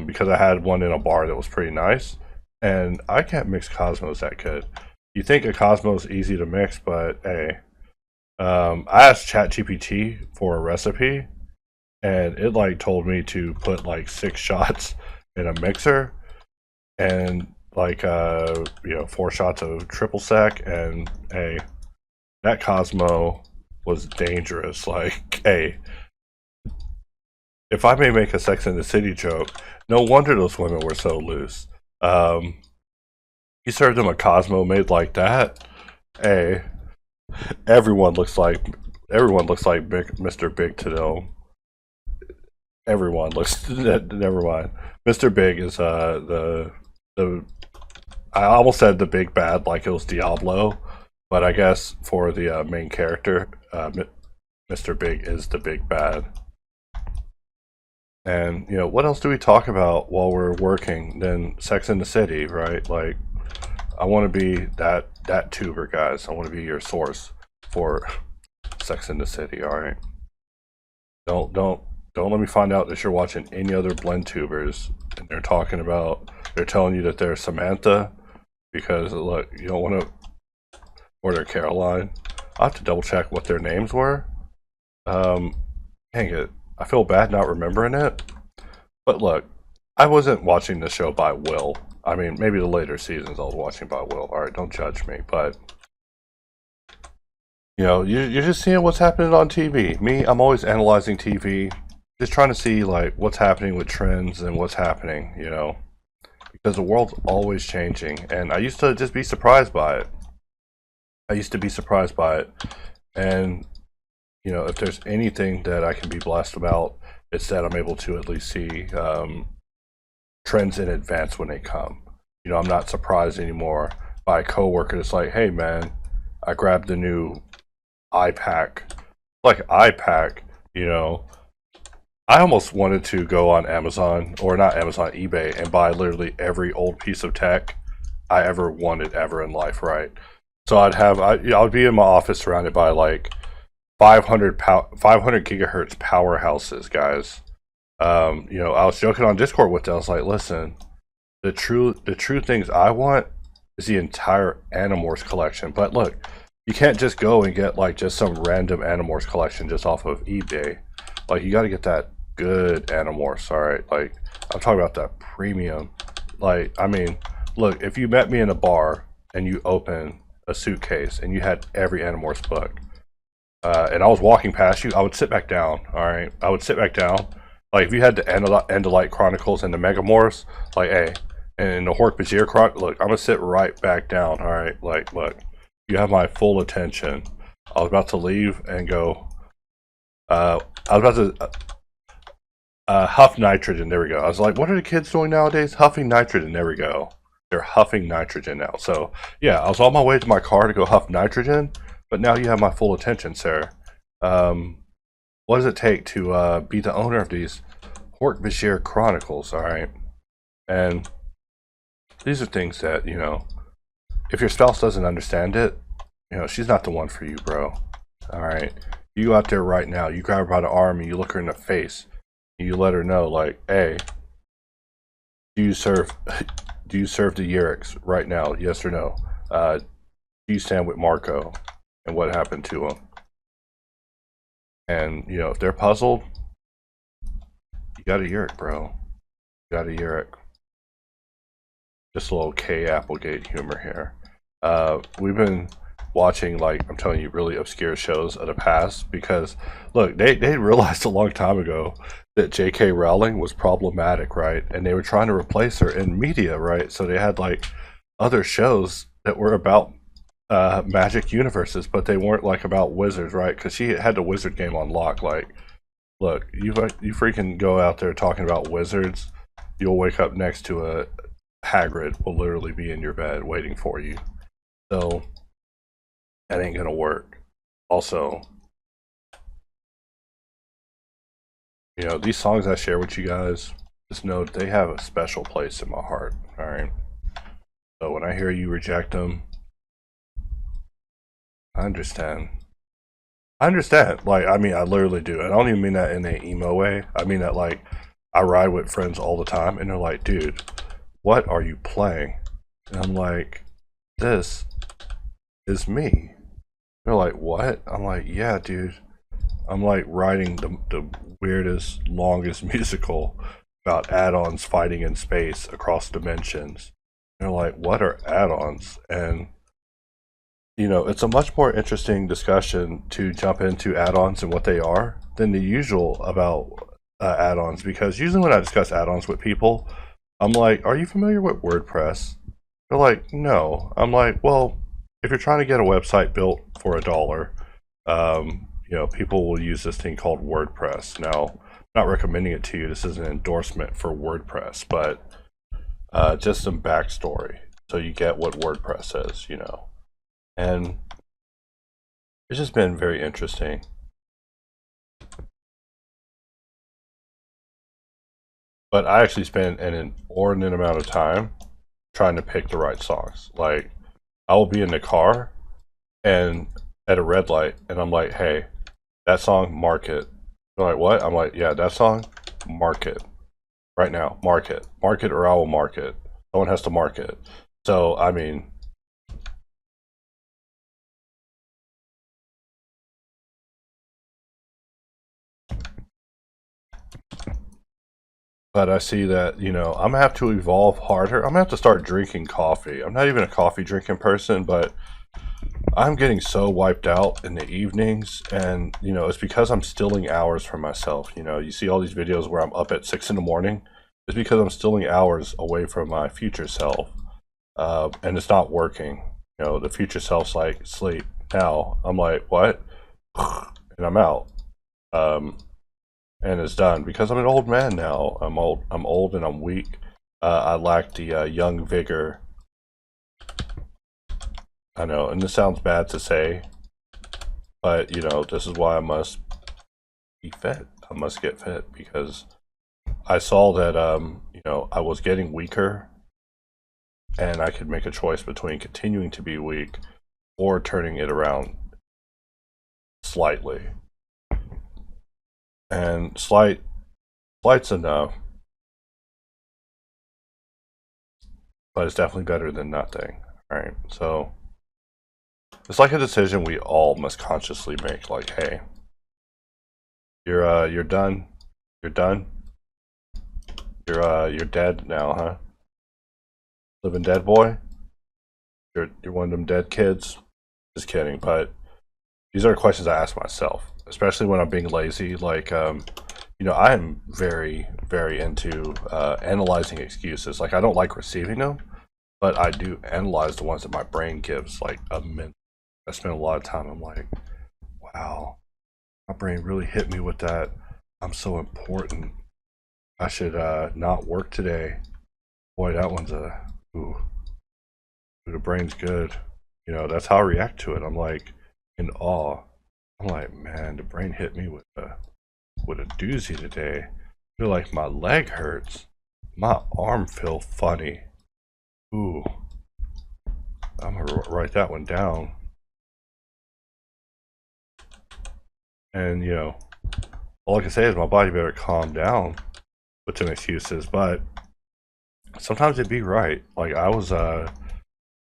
because I had one in a bar that was pretty nice, and I can't mix Cosmos that good. You think a Cosmos is easy to mix, but hey, I asked ChatGPT for a recipe, and it like told me to put like 6 shots in a mixer, and like you know, 4 shots of triple sec, and hey, that Cosmo was dangerous. Like, hey, if I may make a Sex and the City joke, no wonder those women were so loose. You served them a Cosmo made like that. Hey, everyone looks like Mr. Big to them. Everyone looks. Never mind. Mr. Big is the I almost said the big bad like it was Diablo, but I guess for the main character, Mr. Big is the big bad. And you know, what else do we talk about while we're working than Sex in the City, right? Like, I want to be that tuber, guys. I want to be your source for Sex in the City. All right. Don't let me find out that you're watching any other blend tubers and they're telling you that they're Samantha because look, you don't want to, or they're Caroline. I have to double check what their names were. Dang it, I feel bad not remembering it. But look, I wasn't watching the show by will. I mean, maybe the later seasons I was watching by will. All right, don't judge me, but you know, you're just seeing what's happening on TV. Me, I'm always analyzing TV, just trying to see like what's happening with trends and what's happening, you know, because the world's always changing, and I used to just be surprised by it. And you know, if there's anything that I can be blessed about, it's that I'm able to at least see trends in advance when they come. You know, I'm not surprised anymore by a coworker that's like, "Hey, man, I grabbed the new iPack." Like iPack, you know, I almost wanted to go on Amazon, or not Amazon, eBay, and buy literally every old piece of tech I ever wanted ever in life, right? So I would be in my office surrounded by like 500 gigahertz powerhouses, guys. You know, I was joking on Discord with them. I was like, listen, the true things I want is the entire Animorphs collection. But look, you can't just go and get like just some random Animorphs collection just off of eBay. Like, you got to get that good Animorphs, all right? Like, I'm talking about that premium. Like, I mean, look, if you met me in a bar and you open a suitcase and you had every Animorphs book, and I was walking past you, I would sit back down, all right? I would sit back down. Like, if you had the End-of-Light Chronicles and the Megamorphs, like, hey, and the Hork-Bajir Chronicles, look, I'm going to sit right back down, all right? Like, look, you have my full attention. I was about to leave and go, I was about to huff nitrogen, there we go. I was like, what are the kids doing nowadays? Huffing nitrogen, there we go. They're huffing nitrogen now. So, yeah, I was on my way to my car to go huff nitrogen, but now you have my full attention, sir. What does it take to be the owner of these Hork-Bajir Chronicles, alright? And these are things that, you know, if your spouse doesn't understand it, you know, she's not the one for you, bro. Alright? You go out there right now, you grab her by the arm and you look her in the face, and you let her know, like, hey, do you serve the Yurix right now, yes or no? Do you stand with Marco? And what happened to him? And, you know, if they're puzzled, you got a Yurik, bro. You got a Yurik. Just a little K Applegate humor here. We've been watching, like, I'm telling you, really obscure shows of the past because, look, they realized a long time ago that J.K. Rowling was problematic, right? And they were trying to replace her in media, right? So they had, like, other shows that were about magic universes, but they weren't like about wizards, right? Because she had the wizard game on lock. Like, look, you freaking go out there talking about wizards, you'll wake up next to a Hagrid will literally be in your bed waiting for you. So that ain't gonna work. Also, you know, these songs I share with you guys, just know they have a special place in my heart. All right. So when I hear you reject them, I understand. Like, I mean, I literally do. I don't even mean that in an emo way. I mean that, like, I ride with friends all the time, and they're like, dude, what are you playing? And I'm like, this is me. They're like, what? I'm like, yeah, dude. I'm like writing the weirdest, longest musical about add-ons fighting in space across dimensions. And they're like, what are add-ons? And you know, it's a much more interesting discussion to jump into add-ons and what they are than the usual about add-ons, because usually when I discuss add-ons with people, I'm like, are you familiar with WordPress? They're like, no. I'm like, well, if you're trying to get a website built for $1, you know, people will use this thing called WordPress. Now, I'm not recommending it to you. This is an endorsement for WordPress, but just some backstory. so you get what WordPress is, you know. And it's just been very interesting. But I actually spend an inordinate amount of time trying to pick the right songs. Like, I will be in the car and at a red light, and I'm like, hey, that song, mark it. They're like, what? I'm like, yeah, that song, mark it. Right now, mark it. Mark it or I will mark it. Someone has to mark it. So, I mean, but I see that, you know, I'm gonna have to evolve harder. I'm gonna have to start drinking coffee. I'm not even a coffee drinking person, but I'm getting so wiped out in the evenings, and you know, it's because I'm stealing hours from myself. You know, you see all these videos where I'm up at 6 in the morning. It's because I'm stealing hours away from my future self, and it's not working. You know, the future self's like, sleep now. I'm like, what? And I'm out. And it's done because I'm an old man now. I'm old and I'm weak. I lack the young vigor. I know, and this sounds bad to say, but you know, this is why I must be fit. I must get fit because I saw that you know, I was getting weaker, and I could make a choice between continuing to be weak or turning it around slightly. And slight's enough, but it's definitely better than nothing. All right, so it's like a decision we all must consciously make. Like, hey, you're done. You're done. You're dead now, huh? Living dead boy. You're one of them dead kids. Just kidding. But these are questions I ask myself, especially when I'm being lazy. Like, you know, I am very, very into analyzing excuses. Like, I don't like receiving them, but I do analyze the ones that my brain gives. Like, a minute. I spend a lot of time. I'm like, wow, my brain really hit me with that. I'm so important. I should not work today. Boy, that one's ooh, the brain's good. You know, that's how I react to it. I'm like in awe. I'm like, man, the brain hit me with a doozy today. I feel like my leg hurts. My arm feels funny. Ooh, I'm gonna write that one down. And, you know, all I can say is my body better calm down with some excuses, but sometimes it'd be right. Like, I was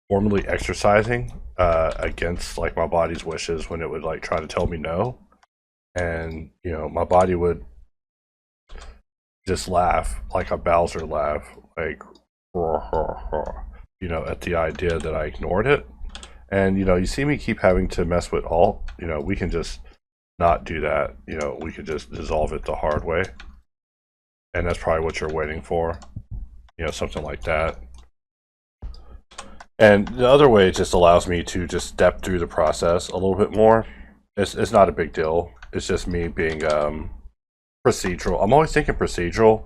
formerly exercising against, like, my body's wishes when it would, like, try to tell me no. And, you know, my body would just laugh, like a Bowser laugh, like, you know, at the idea that I ignored it. And, you know, you see me keep having to mess with alt, you know, we can just not do that. You know, we could just dissolve it the hard way. And that's probably what you're waiting for. You know, something like that. And the other way just allows me to just step through the process a little bit more. It's not a big deal. It's just me being procedural. I'm always thinking procedural,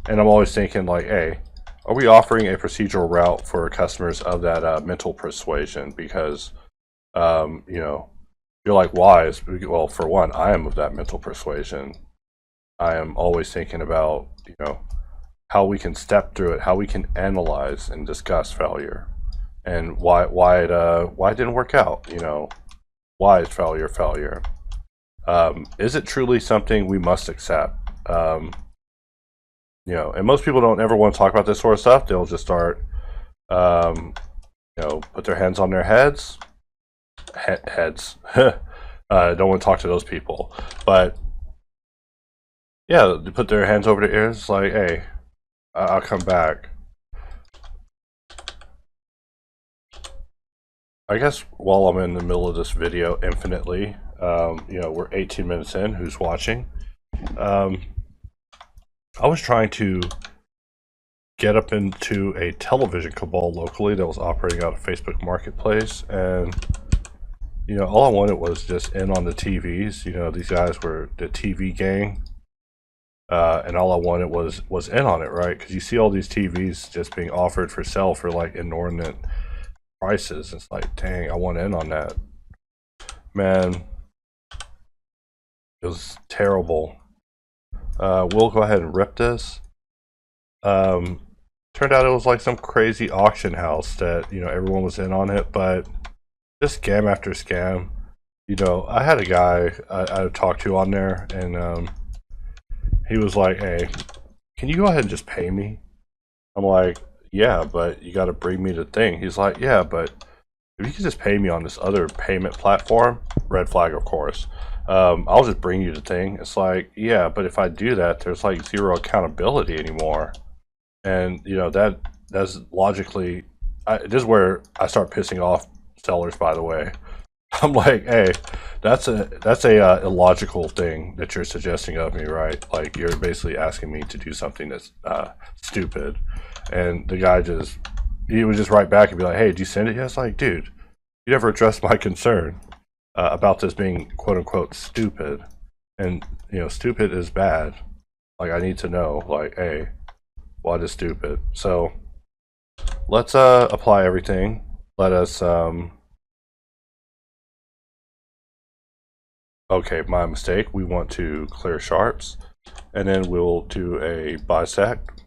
and I'm always thinking like, hey, are we offering a procedural route for customers of that mental persuasion? Because you know, you're like, why? Well, for one, I am of that mental persuasion. I am always thinking about, you know, how we can step through it, how we can analyze and discuss failure, and why it didn't work out. You know, why is failure? Is it truly something we must accept? You know, and most people don't ever want to talk about this sort of stuff. They'll just start, you know, put their hands on their heads. Heads. Don't want to talk to those people, but yeah, they put their hands over their ears, like, hey, I'll come back. I guess while I'm in the middle of this video infinitely, you know, we're 18 minutes in, who's watching? I was trying to get up into a television cabal locally that was operating out of Facebook Marketplace, and you know, all I wanted was just in on the TVs. You know, these guys were the TV gang. and all I wanted was in on it, right? Because you see all these TVs just being offered for sale for like inordinate prices. It's like, dang, I want in on that. Man, it was terrible. We'll go ahead and rip this. Turned out it was like some crazy auction house that, you know, everyone was in on it, but just scam after scam. You know, I had a guy I talked to on there, and he was like, hey, can you go ahead and just pay me? I'm like, yeah, but you got to bring me the thing. He's like, yeah, but if you could just pay me on this other payment platform, red flag, of course, I'll just bring you the thing. It's like, yeah, but if I do that, there's like zero accountability anymore. And, you know, that's logically, this is where I start pissing off sellers, by the way. I'm like, hey, that's a illogical thing that you're suggesting of me, right? Like, you're basically asking me to do something that's stupid. And the guy he would just write back and be like, hey, did you send it yet? It's like, dude, you never addressed my concern about this being quote unquote stupid. And, you know, stupid is bad. Like, I need to know, like, hey, what is stupid? So let's apply everything. Let us okay, my mistake. We want to clear sharps, and then we'll do a bisect.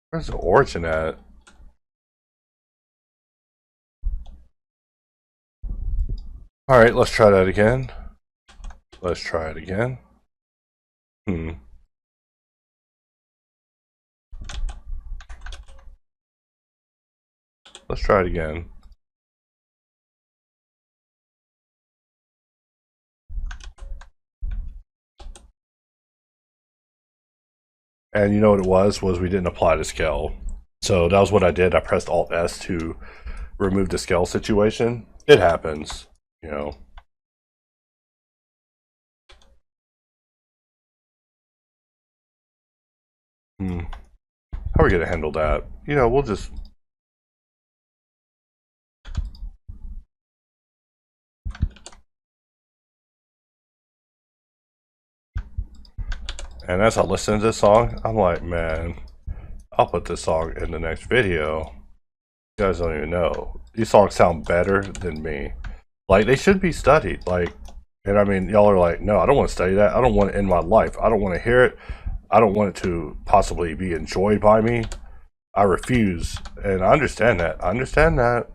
Where's the origin at? All right, let's try that again. Let's try it again. Let's try it again. And you know what it was we didn't apply the scale. So that was what I did. I pressed Alt S to remove the scale situation. It happens, you know. How are we gonna handle that? You know, we'll just and as I listen to this song, I'm like, man, I'll put this song in the next video. You guys don't even know. These songs sound better than me. Like, they should be studied. Like, and I mean, y'all are like, no, I don't want to study that. I don't want it in my life. I don't want to hear it. I don't want it to possibly be enjoyed by me. I refuse. And I understand that. I understand that.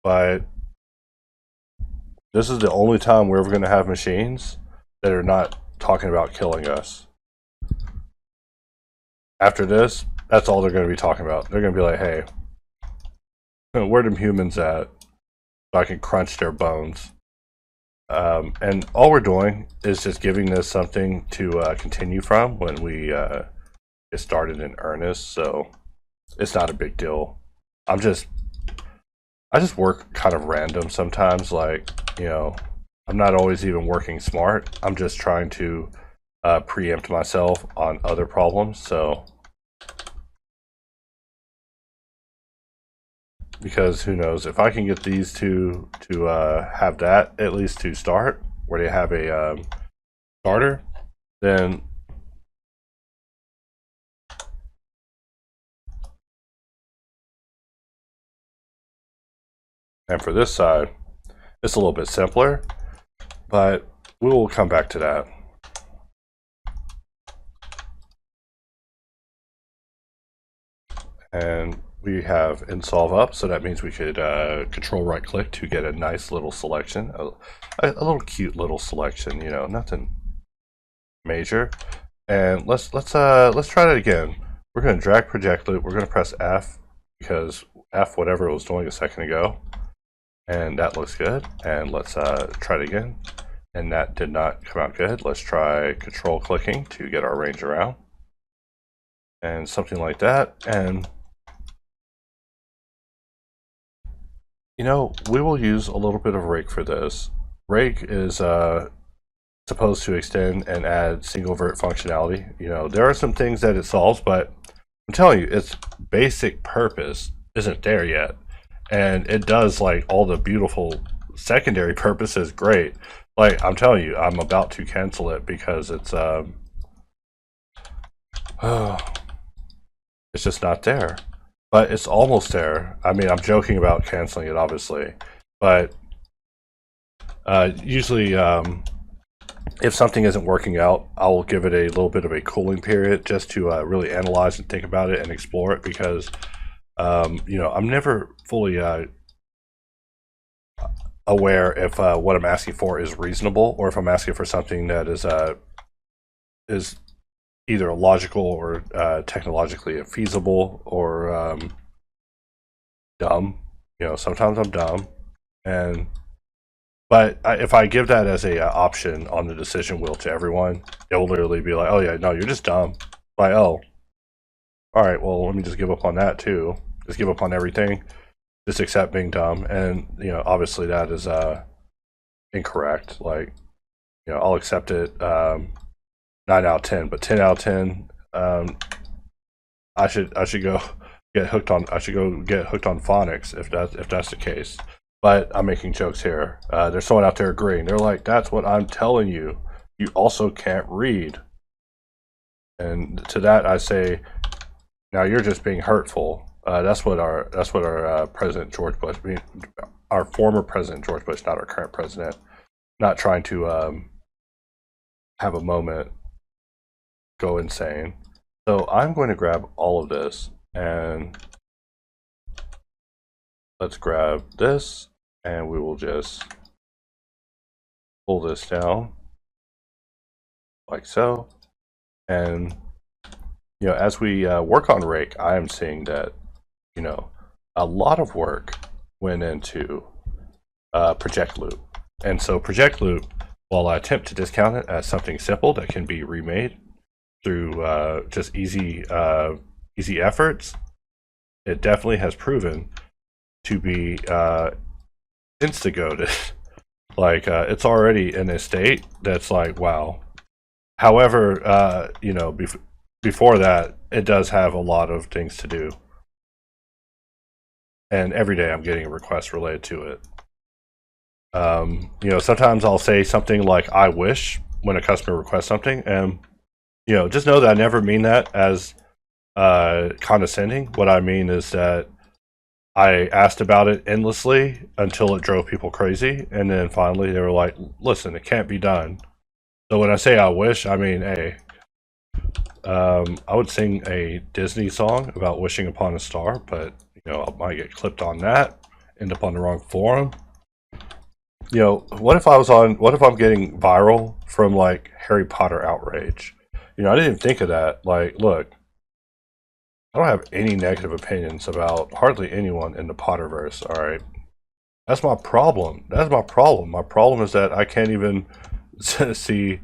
But this is the only time we're ever going to have machines that are not talking about killing us. After this, that's all they're going to be talking about. They're going to be like, hey, where them humans at? So I can crunch their bones. And all we're doing is just giving this something to continue from when we get started in earnest. So it's not a big deal. I just work kind of random sometimes. Like, you know, I'm not always even working smart. I'm just trying to preempt myself on other problems. So, because who knows, if I can get these two to have that at least to start, where they have a starter, then and for this side, it's a little bit simpler, but we will come back to that. And we have insolve up, so that means we could control right click to get a nice little selection, a little cute little selection, you know, nothing major. And let's try that again. We're going to drag project loop. We're going to press F because F whatever it was doing a second ago, and that looks good. And let's try it again, and that did not come out good. Let's try control clicking to get our range around, and something like that. And you know, we will use a little bit of rake for this. Rake is supposed to extend and add single vert functionality. You know, there are some things that it solves, but I'm telling you, its basic purpose isn't there yet. And it does like all the beautiful secondary purposes, great. Like, I'm telling you, I'm about to cancel it because it's it's just not there. But it's almost there. I mean, I'm joking about canceling it, obviously, but usually, if something isn't working out, I will give it a little bit of a cooling period just to really analyze and think about it and explore it, because I'm never fully aware if what I'm asking for is reasonable, or if I'm asking for something that is either logical or technologically feasible, or dumb. Sometimes I'm dumb, but if I give that as a option on the decision wheel to everyone, it will literally be like, "Oh yeah, no, you're just dumb." Like, oh, all right, well, let me just give up on that too. Just give up on everything. Just accept being dumb, and obviously that is incorrect. Like, I'll accept it 9 out of 10, but 10 out of 10, I should go get hooked on. I should go get hooked on phonics if that's the case. But I'm making jokes here. There's someone out there agreeing. They're like, "That's what I'm telling you. You also can't read." And to that I say, "Now you're just being hurtful." That's what our President George Bush, our former President George Bush, not our current president, not trying to have a moment, go insane. So I'm going to grab all of this, and let's grab this, and we will just pull this down like so. And as we work on rake, I am seeing that a lot of work went into project loop. And so project loop, while I attempt to discount it as something simple that can be remade through just easy efforts, it definitely has proven to be instigated. Like, it's already in a state that's like, wow. However, before that, it does have a lot of things to do. And every day I'm getting a request related to it. Sometimes I'll say something like "I wish" when a customer requests something, and just know that I never mean that as condescending. What I mean is that I asked about it endlessly until it drove people crazy, and then finally they were like, "Listen, it can't be done." So when I say "I wish," I mean, hey, I would sing a Disney song about wishing upon a star, but I might get clipped on that, end up on the wrong forum. What if I'm getting viral from like Harry Potter outrage? I didn't even think of that. Like, look, I don't have any negative opinions about hardly anyone in the Potterverse, alright? That's my problem. That's my problem. My problem is that I can't even see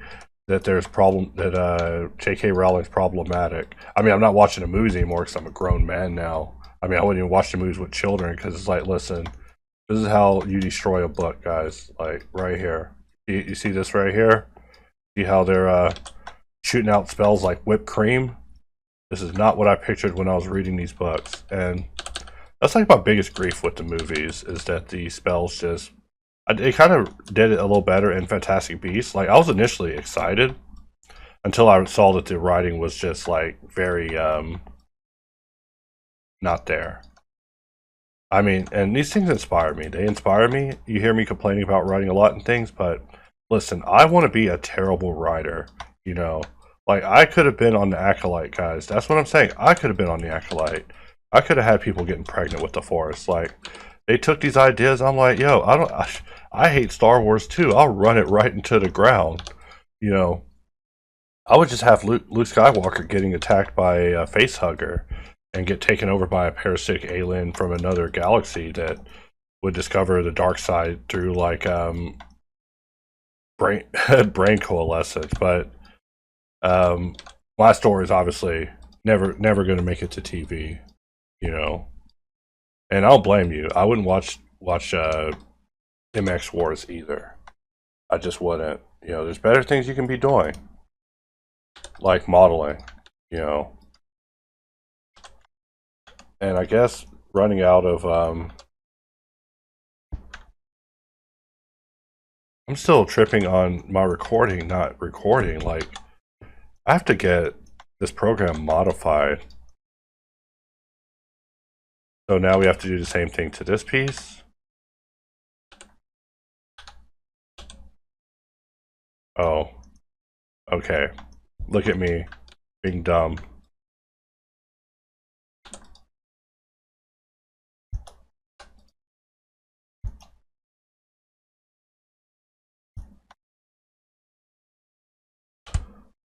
that there's that J.K. Rowling's problematic. I mean, I'm not watching the movies anymore because I'm a grown man now. I mean, I wouldn't even watch the movies with children because it's like, listen, this is how you destroy a book, guys. Like, right here. You see this right here? See how they're shooting out spells like whipped cream? This is not what I pictured when I was reading these books. And that's like my biggest grief with the movies, is that the spells just... They kind of did it a little better in Fantastic Beasts. Like, I was initially excited until I saw that the writing was just like very not there. I mean, and these things inspire me. They inspire me. You hear me complaining about writing a lot and things, but listen, I want to be a terrible writer, Like, I could have been on the Acolyte, guys. That's what I'm saying. I could have been on the Acolyte. I could have had people getting pregnant with the Force. Like, they took these ideas. I'm like, yo, I hate Star Wars too. I'll run it right into the ground. I would just have Luke Skywalker getting attacked by a face hugger and get taken over by a parasitic alien from another galaxy that would discover the dark side through like brain coalescence. But my story is obviously never going to make it to TV, and I don't blame you. I wouldn't watch MX Wars either. I just wouldn't. There's better things you can be doing, like modeling, And I guess running out of I'm still tripping on my recording, not recording. Like, I have to get this program modified. So now we have to do the same thing to this piece. Oh, okay. Look at me being dumb.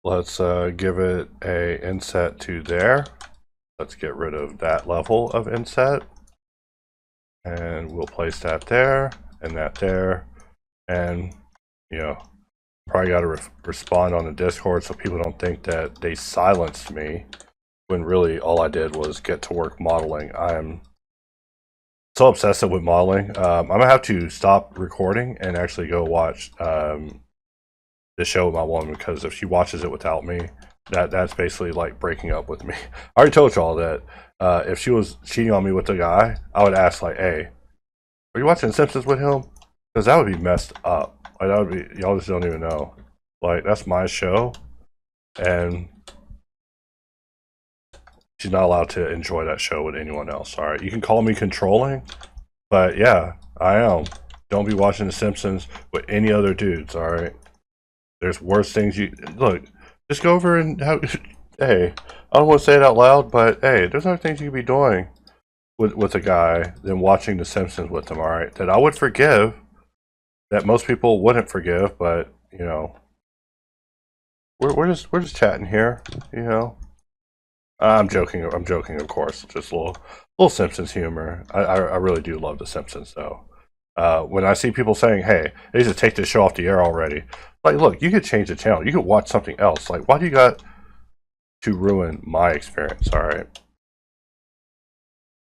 Let's give it a inset to there. Let's get rid of that level of inset. And we'll place that there and that there. And, you know, probably got to respond on the Discord so people don't think that they silenced me when really all I did was get to work modeling. I'm so obsessive with modeling. I'm going to have to stop recording and actually go watch the show with my woman, because if she watches it without me, that's basically like breaking up with me. I already told y'all that if she was cheating on me with a guy, I would ask like, "Hey, are you watching Simpsons with him?" Because that would be messed up. Like, that would be, y'all just don't even know. Like, that's my show, and she's not allowed to enjoy that show with anyone else. All right, you can call me controlling, but yeah, I am. Don't be watching The Simpsons with any other dudes. All right. There's worse things you look. Just go over and hey, I don't want to say it out loud, but hey, there's other things you could be doing with a guy than watching The Simpsons with him. All right, that I would forgive, that most people wouldn't forgive, but you know, we're just chatting here. You know, I'm joking. I'm joking, of course. Just a little Simpsons humor. I really do love The Simpsons, though. When I see people saying, "Hey, they just take this show off the air already," like, look, you could change the channel. You could watch something else. Like, why do you got to ruin my experience? All right.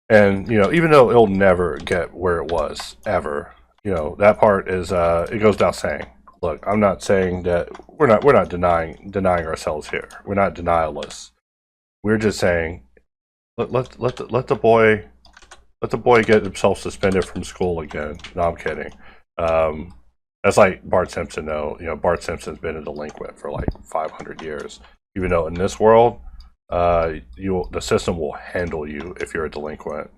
And you know, even though it'll never get where it was ever, you know, that part is it goes without saying. Look, I'm not saying that we're not denying ourselves here. We're not denialists. We're just saying let the boy get himself suspended from school again. No, I'm kidding. That's like Bart Simpson, though. You know, Bart Simpson's been a delinquent for like 500 years. Even though in this world, the system will handle you if you're a delinquent.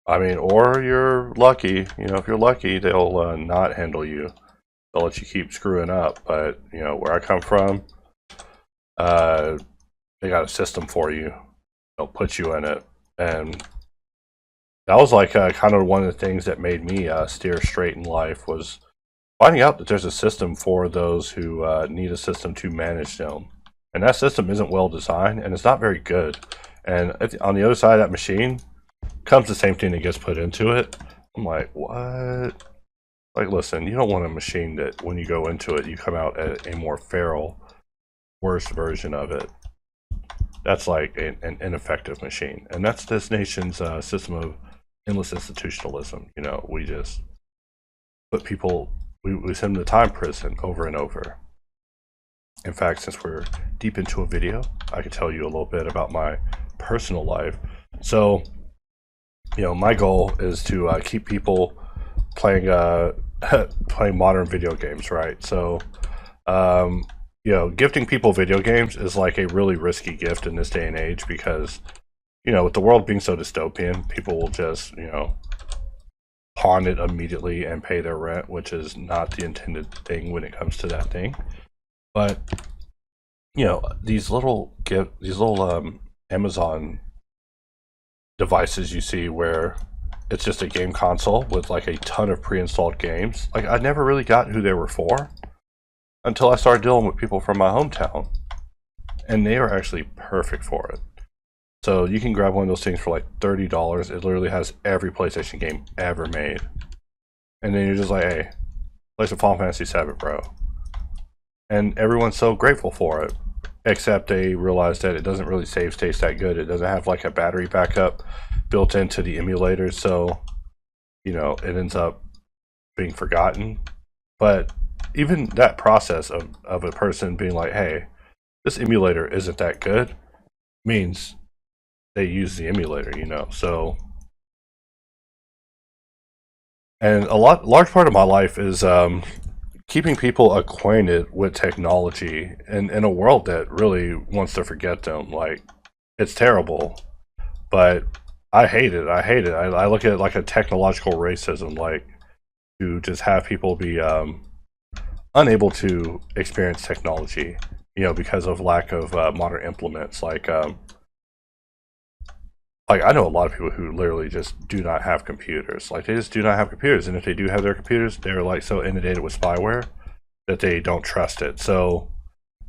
I mean, or you're lucky. You know, if you're lucky, they'll not handle you. They'll let you keep screwing up. But you know, where I come from, they got a system for you. They'll put you in it, and that was like kind of one of the things that made me steer straight in life, was finding out that there's a system for those who need a system to manage them. And that system isn't well designed, and it's not very good. And on the other side of that machine comes the same thing that gets put into it. I'm like, what? Like, listen, you don't want a machine that when you go into it, you come out at a more feral, worse version of it. That's like an ineffective machine. And that's this nation's system of endless institutionalism. You know, we just put people, we send them to time prison over and over. In fact, since we're deep into a video, I can tell you a little bit about my personal life. So, you know, my goal is to keep people playing playing modern video games, right? So, you know, gifting people video games is like a really risky gift in this day and age, because, you know, with the world being so dystopian, people will just, you know, pawn it immediately and pay their rent, which is not the intended thing when it comes to that thing. But you know, these little Amazon devices you see where it's just a game console with like a ton of pre-installed games. Like, I never really got who they were for until I started dealing with people from my hometown, and they are actually perfect for it. So you can grab one of those things for like $30. It literally has every PlayStation game ever made, and then you're just like, hey, play some Final Fantasy VII, bro. And everyone's so grateful for it, except they realize that it doesn't really save states that good. It doesn't have like a battery backup built into the emulator, so you know, it ends up being forgotten. But even that process of a person being like, hey, this emulator isn't that good, means they use the emulator, you know. So, and large part of my life is keeping people acquainted with technology in a world that really wants to forget them. Like, it's terrible, but I hate it. I hate it. I look at it like a technological racism, like to just have people be unable to experience technology, because of lack of modern implements. Like I know a lot of people who literally just do not have computers. Like they just do not have computers, and if they do have their computers, they're like so inundated with spyware that they don't trust it. So,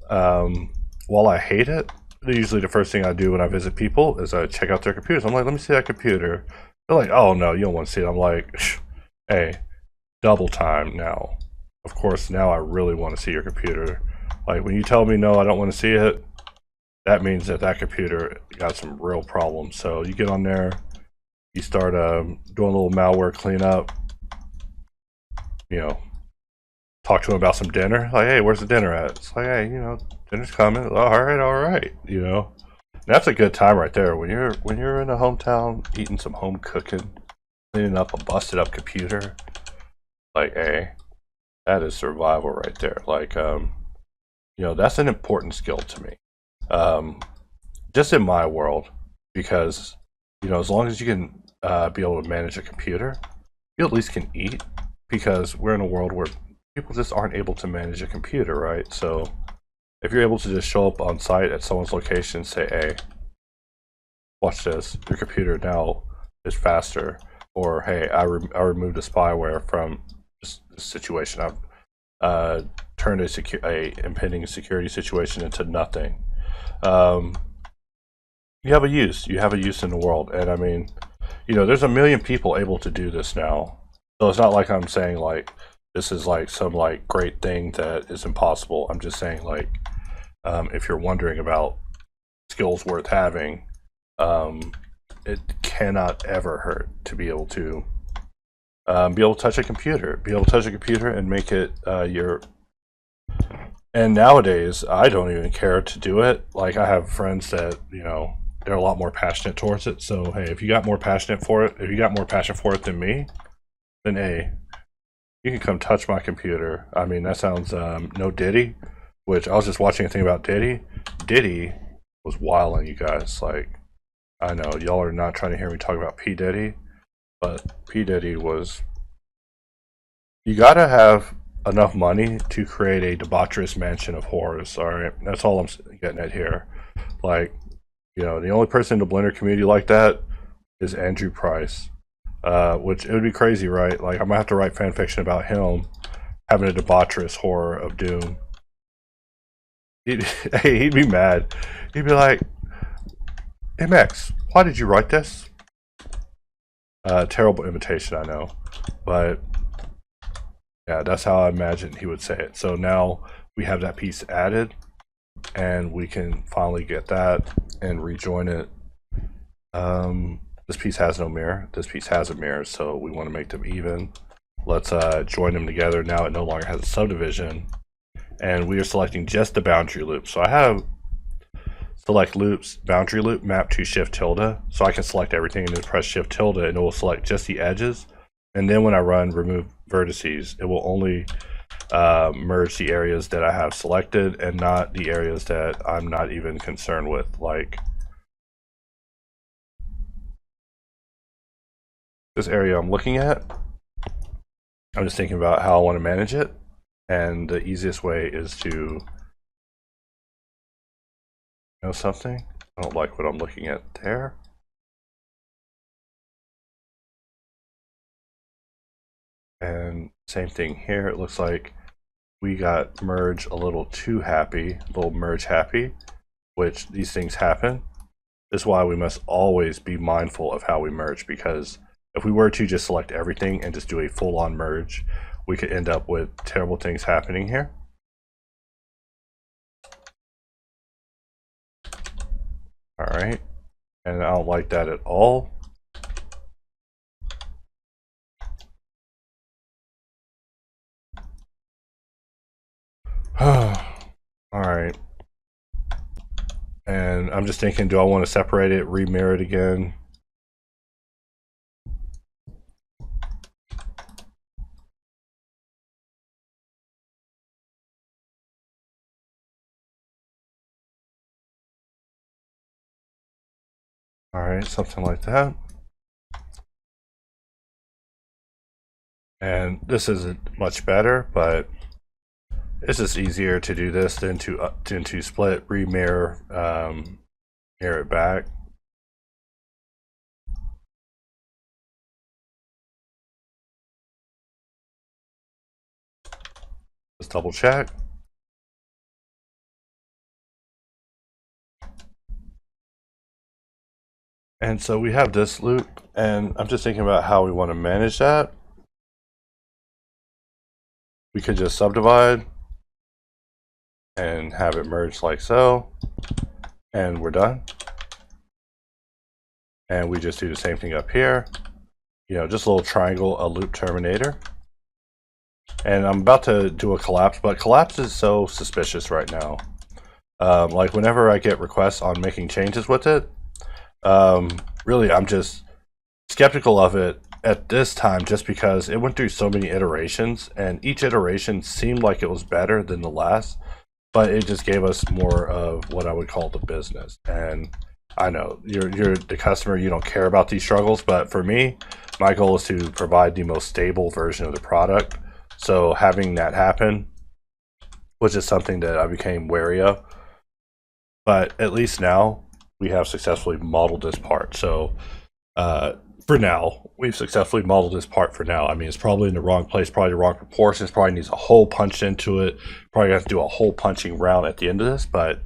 while I hate it, usually the first thing I do when I visit people is I check out their computers. I'm like, let me see that computer. They're like, oh no, you don't want to see it. I'm like, hey, double time now. Of course, now I really want to see your computer. Like when you tell me no, I don't want to see it, that means that that computer got some real problems. So you get on there, you start doing a little malware cleanup, talk to them about some dinner. Like, hey, where's the dinner at? It's like, hey, dinner's coming. All right. And that's a good time right there when you're in a hometown eating some home cooking, cleaning up a busted up computer. Like, hey, that is survival right there. Like, that's an important skill to me. Just in my world, because as long as you can be able to manage a computer, you at least can eat. Because we're in a world where people just aren't able to manage a computer, right? So if you're able to just show up on site at someone's location and say, hey, watch this, your computer now is faster, or hey, I removed the spyware from this situation. I've turned a impending security situation into nothing. You have a use in the world. And I mean, there's a million people able to do this now. So it's not like I'm saying like this is like some like great thing that is impossible. I'm just saying like if you're wondering about skills worth having, it cannot ever hurt to be able to touch a computer, and make it your. And nowadays, I don't even care to do it. Like I have friends that they're a lot more passionate towards it. So hey, if you got more passion for it than me, then hey, you can come touch my computer. I mean, that sounds no Diddy, which I was just watching a thing about Diddy. Diddy was wilding, you guys. Like, I know y'all are not trying to hear me talk about P Diddy, but P Diddy was. You gotta have enough money to create a debaucherous mansion of horrors. All right, that's all I'm getting at here. Like, the only person in the Blender community like that is Andrew Price. Which it would be crazy, right? Like I'm gonna have to write fan fiction about him having a debaucherous horror of Doom. He'd be mad. He'd be like, "MX, why did you write this?" Terrible imitation, I know, but yeah, that's how I imagine he would say it. So now we have that piece added, and we can finally get that and rejoin it. This piece has no mirror. This piece has a mirror, so we want to make them even. Let's join them together. Now it no longer has a subdivision, and we are selecting just the boundary loop. So I have select loops, boundary loop, map to shift tilde. So I can select everything and then press shift tilde, and it will select just the edges. And then when I run remove vertices, it will only merge the areas that I have selected and not the areas that I'm not even concerned with, like this area I'm looking at. I'm just thinking about how I want to manage it, and the easiest way is to something. I don't like what I'm looking at there. And same thing here. It looks like we got merge a little too happy, a little merge happy, which these things happen. This is why we must always be mindful of how we merge, because if we were to just select everything and just do a full-on merge, we could end up with terrible things happening here. All right, and I don't like that at all. All right. And I'm just thinking, do I want to separate it, remirror it again? All right, something like that. And this isn't much better, but it's just easier to do this than to split, remirror, mirror it back. Let's double check. And so we have this loop, and I'm just thinking about how we want to manage that. We could just subdivide and have it merge like so, and we're done. And we just do the same thing up here. You know, just a little triangle, a loop terminator. And I'm about to do a collapse, but collapse is so suspicious right now. Like whenever I get requests on making changes with it, really I'm just skeptical of it at this time, just because it went through so many iterations, and each iteration seemed like it was better than the last, but it just gave us more of what I would call the business. And I know you're the customer, you don't care about these struggles, but for me, my goal is to provide the most stable version of the product. So having that happen was just something that I became wary of. But at least now we have successfully modeled this part. So for now, we've successfully modeled this part for now. I mean, it's probably in the wrong place, probably the wrong proportions, probably needs a hole punched into it. Probably have to do a hole punching round at the end of this, but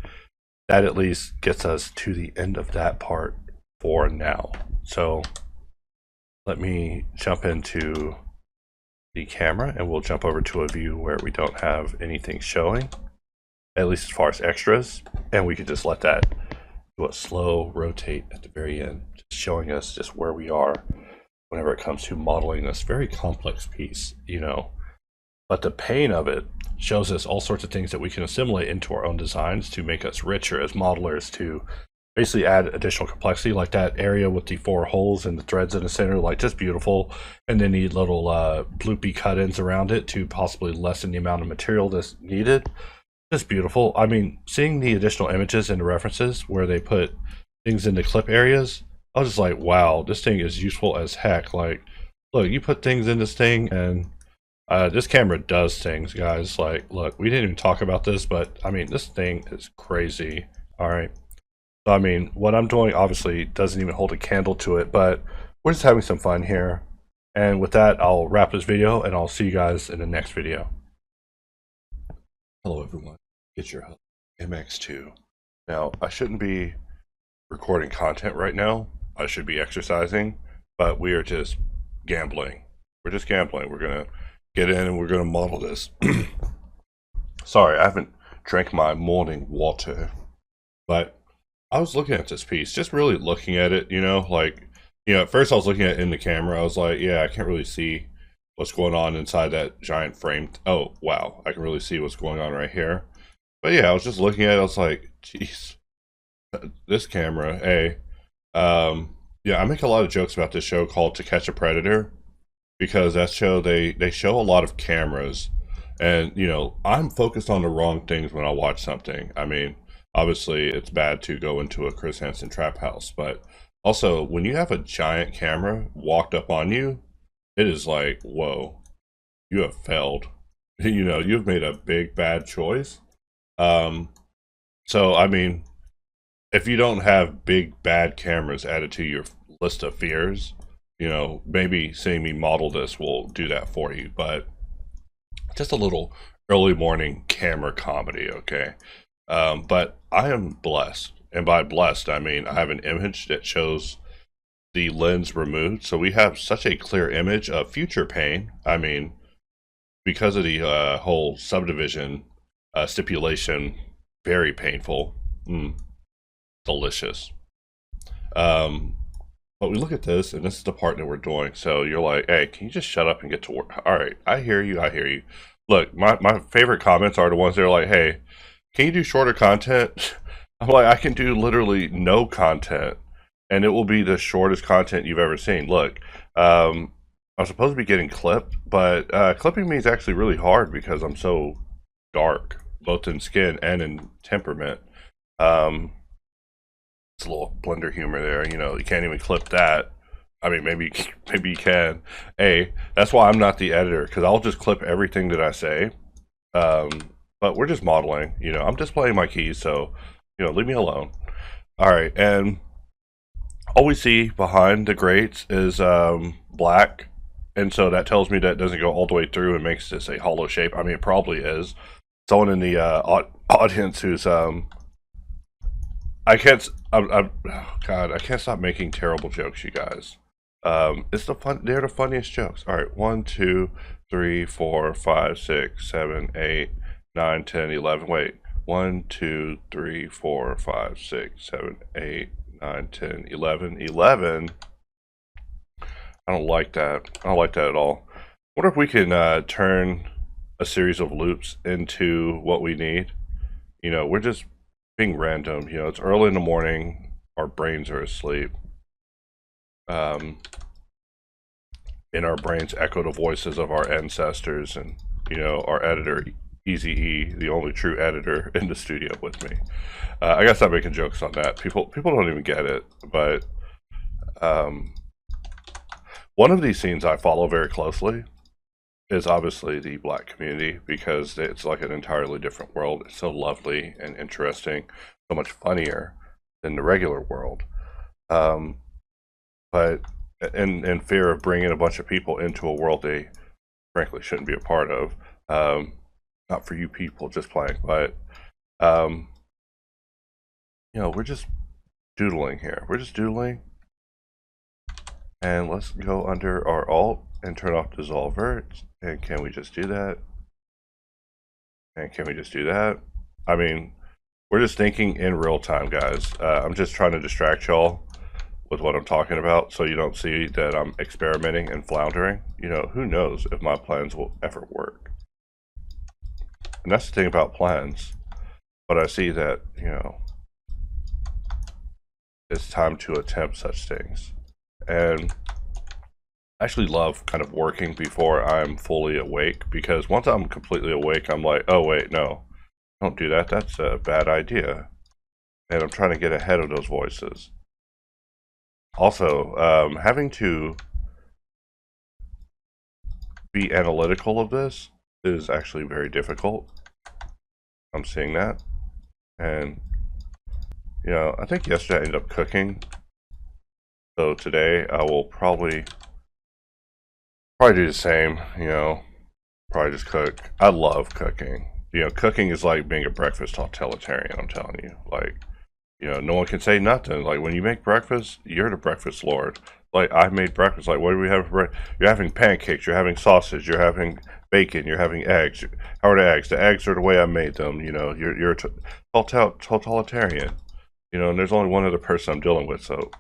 that at least gets us to the end of that part for now. So let me jump into the camera and we'll jump over to a view where we don't have anything showing, at least as far as extras, and we can just let that do a slow rotate at the very end, just showing us just where we are whenever it comes to modeling this very complex piece, you know. But the pain of it shows us all sorts of things that we can assimilate into our own designs to make us richer as modelers, to basically add additional complexity, like that area with the 4 holes and the threads in the center, like just beautiful. And then need little bloopy cut-ins around it to possibly lessen the amount of material that's needed. Just beautiful. I mean, seeing the additional images and the references where they put things in the clip areas, I was just like, wow, this thing is useful as heck. Like, look, you put things in this thing, and this camera does things, guys. Like, look, we didn't even talk about this, but I mean, this thing is crazy. All right. So, I mean, what I'm doing obviously doesn't even hold a candle to it, but we're just having some fun here. And with that, I'll wrap this video, and I'll see you guys in the next video. Hello, everyone. It's your host, MX2. Now, I shouldn't be recording content right now. I should be exercising, but we are just gambling. We're just gambling. We're going to get in and we're going to model this. Sorry, I haven't drank my morning water, but I was looking at this piece, just really looking at it, you know, like, you know, at first I was looking at it in the camera. I was like, yeah, I can't really see what's going on inside that giant frame. Oh, wow, I can really see what's going on right here. But yeah, I was just looking at it. I was like, geez, this camera, hey. Yeah, I make a lot of jokes about this show called To Catch a Predator, because that show, they show a lot of cameras. And, you know, I'm focused on the wrong things when I watch something. I mean, obviously, it's bad to go into a Chris Hansen trap house, but also, when you have a giant camera walked up on you, it is like, whoa, you have failed. You know, you've made a big, bad choice. So, I mean, if you don't have big, bad cameras added to your list of fears, you know, maybe seeing me model this will do that for you, but just a little early morning camera comedy, okay? But I am blessed, and by blessed I mean I have an image that shows the lens removed, so we have such a clear image of future pain. I mean, because of the whole subdivision stipulation, very painful. Delicious. But we look at this, and this is the part that we're doing. So you're like, hey, can you just shut up and get to work? All right, I hear you, I hear you. Look, my favorite comments are the ones that are like, hey, can you do shorter content? I'm like, I can do literally no content, and it will be the shortest content you've ever seen. Look, I'm supposed to be getting clipped, but clipping me is actually really hard because I'm so dark, both in skin and in temperament. It's a little Blender humor there. You know, you can't even clip that. I mean, maybe you can. That's why I'm not the editor, because I'll just clip everything that I say. But we're just modeling. You know, I'm displaying my keys, so you know, leave me alone. All right, and all we see behind the grates is black, and so that tells me that it doesn't go all the way through and makes this a hollow shape. I mean, it probably is. Someone in the audience who's I can't. Oh God, I can't stop making terrible jokes, you guys. It's the fun. They're the funniest jokes. All right, 1, 2, 3, 4, 5, 6, 7, 8, 9, 10, 11. Wait, 1, 2, 3, 4, 5, 6, 7, 8, 9, 10, 11. 11. I don't like that. I don't like that at all. Wonder if we can turn a series of loops into what we need. You know, we're just being random. You know, it's early in the morning. Our brains are asleep. In our brains echo the voices of our ancestors, and you know, our editor Easy E, the only true editor in the studio with me. I gotta stop making jokes on that. People don't even get it. But one of these scenes I follow very closely is obviously the black community, because it's like an entirely different world. It's so lovely and interesting, so much funnier than the regular world. But in fear of bringing a bunch of people into a world they frankly shouldn't be a part of, not for you people just playing, but you know, we're just doodling here. We're just doodling, and let's go under our Alt and turn off Dissolver. And can we just do that? And can we just do that? I mean, we're just thinking in real time, guys. I'm just trying to distract y'all with what I'm talking about, so you don't see that I'm experimenting and floundering. You know, who knows if my plans will ever work. And that's the thing about plans. But I see that, you know, it's time to attempt such things. And I actually love kind of working before I'm fully awake, because once I'm completely awake, I'm like, oh wait, no, don't do that. That's a bad idea. And I'm trying to get ahead of those voices. Also, having to be analytical of this is actually very difficult. I'm seeing that. And, you know, I think yesterday I ended up cooking. So today I will probably do the same, you know, probably just cook. I love cooking. You know, cooking is like being a breakfast totalitarian, I'm telling you. Like, you know, no one can say nothing. Like, when you make breakfast, you're the breakfast lord. Like, I made breakfast. Like, what do we have for breakfast? You're having pancakes, you're having sausage, you're having bacon, you're having eggs. How are the eggs? The eggs are the way I made them. You know, you're a totalitarian. You know, and there's only one other person I'm dealing with. So,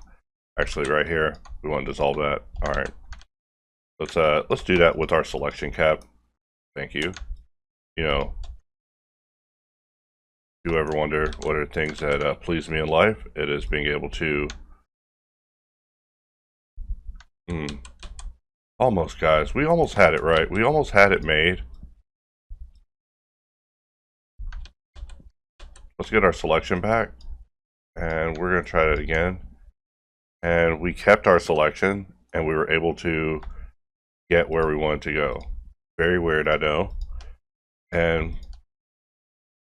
actually, right here, we want to dissolve that. All right. Let's do that with our selection cap. Thank you. You know, do you ever wonder what are things that please me in life? It is being able to almost, guys, we almost had it right. We almost had it made. Let's get our selection back, and we're gonna try that again. And we kept our selection, and we were able to get where we wanted to go. Very weird, I know. And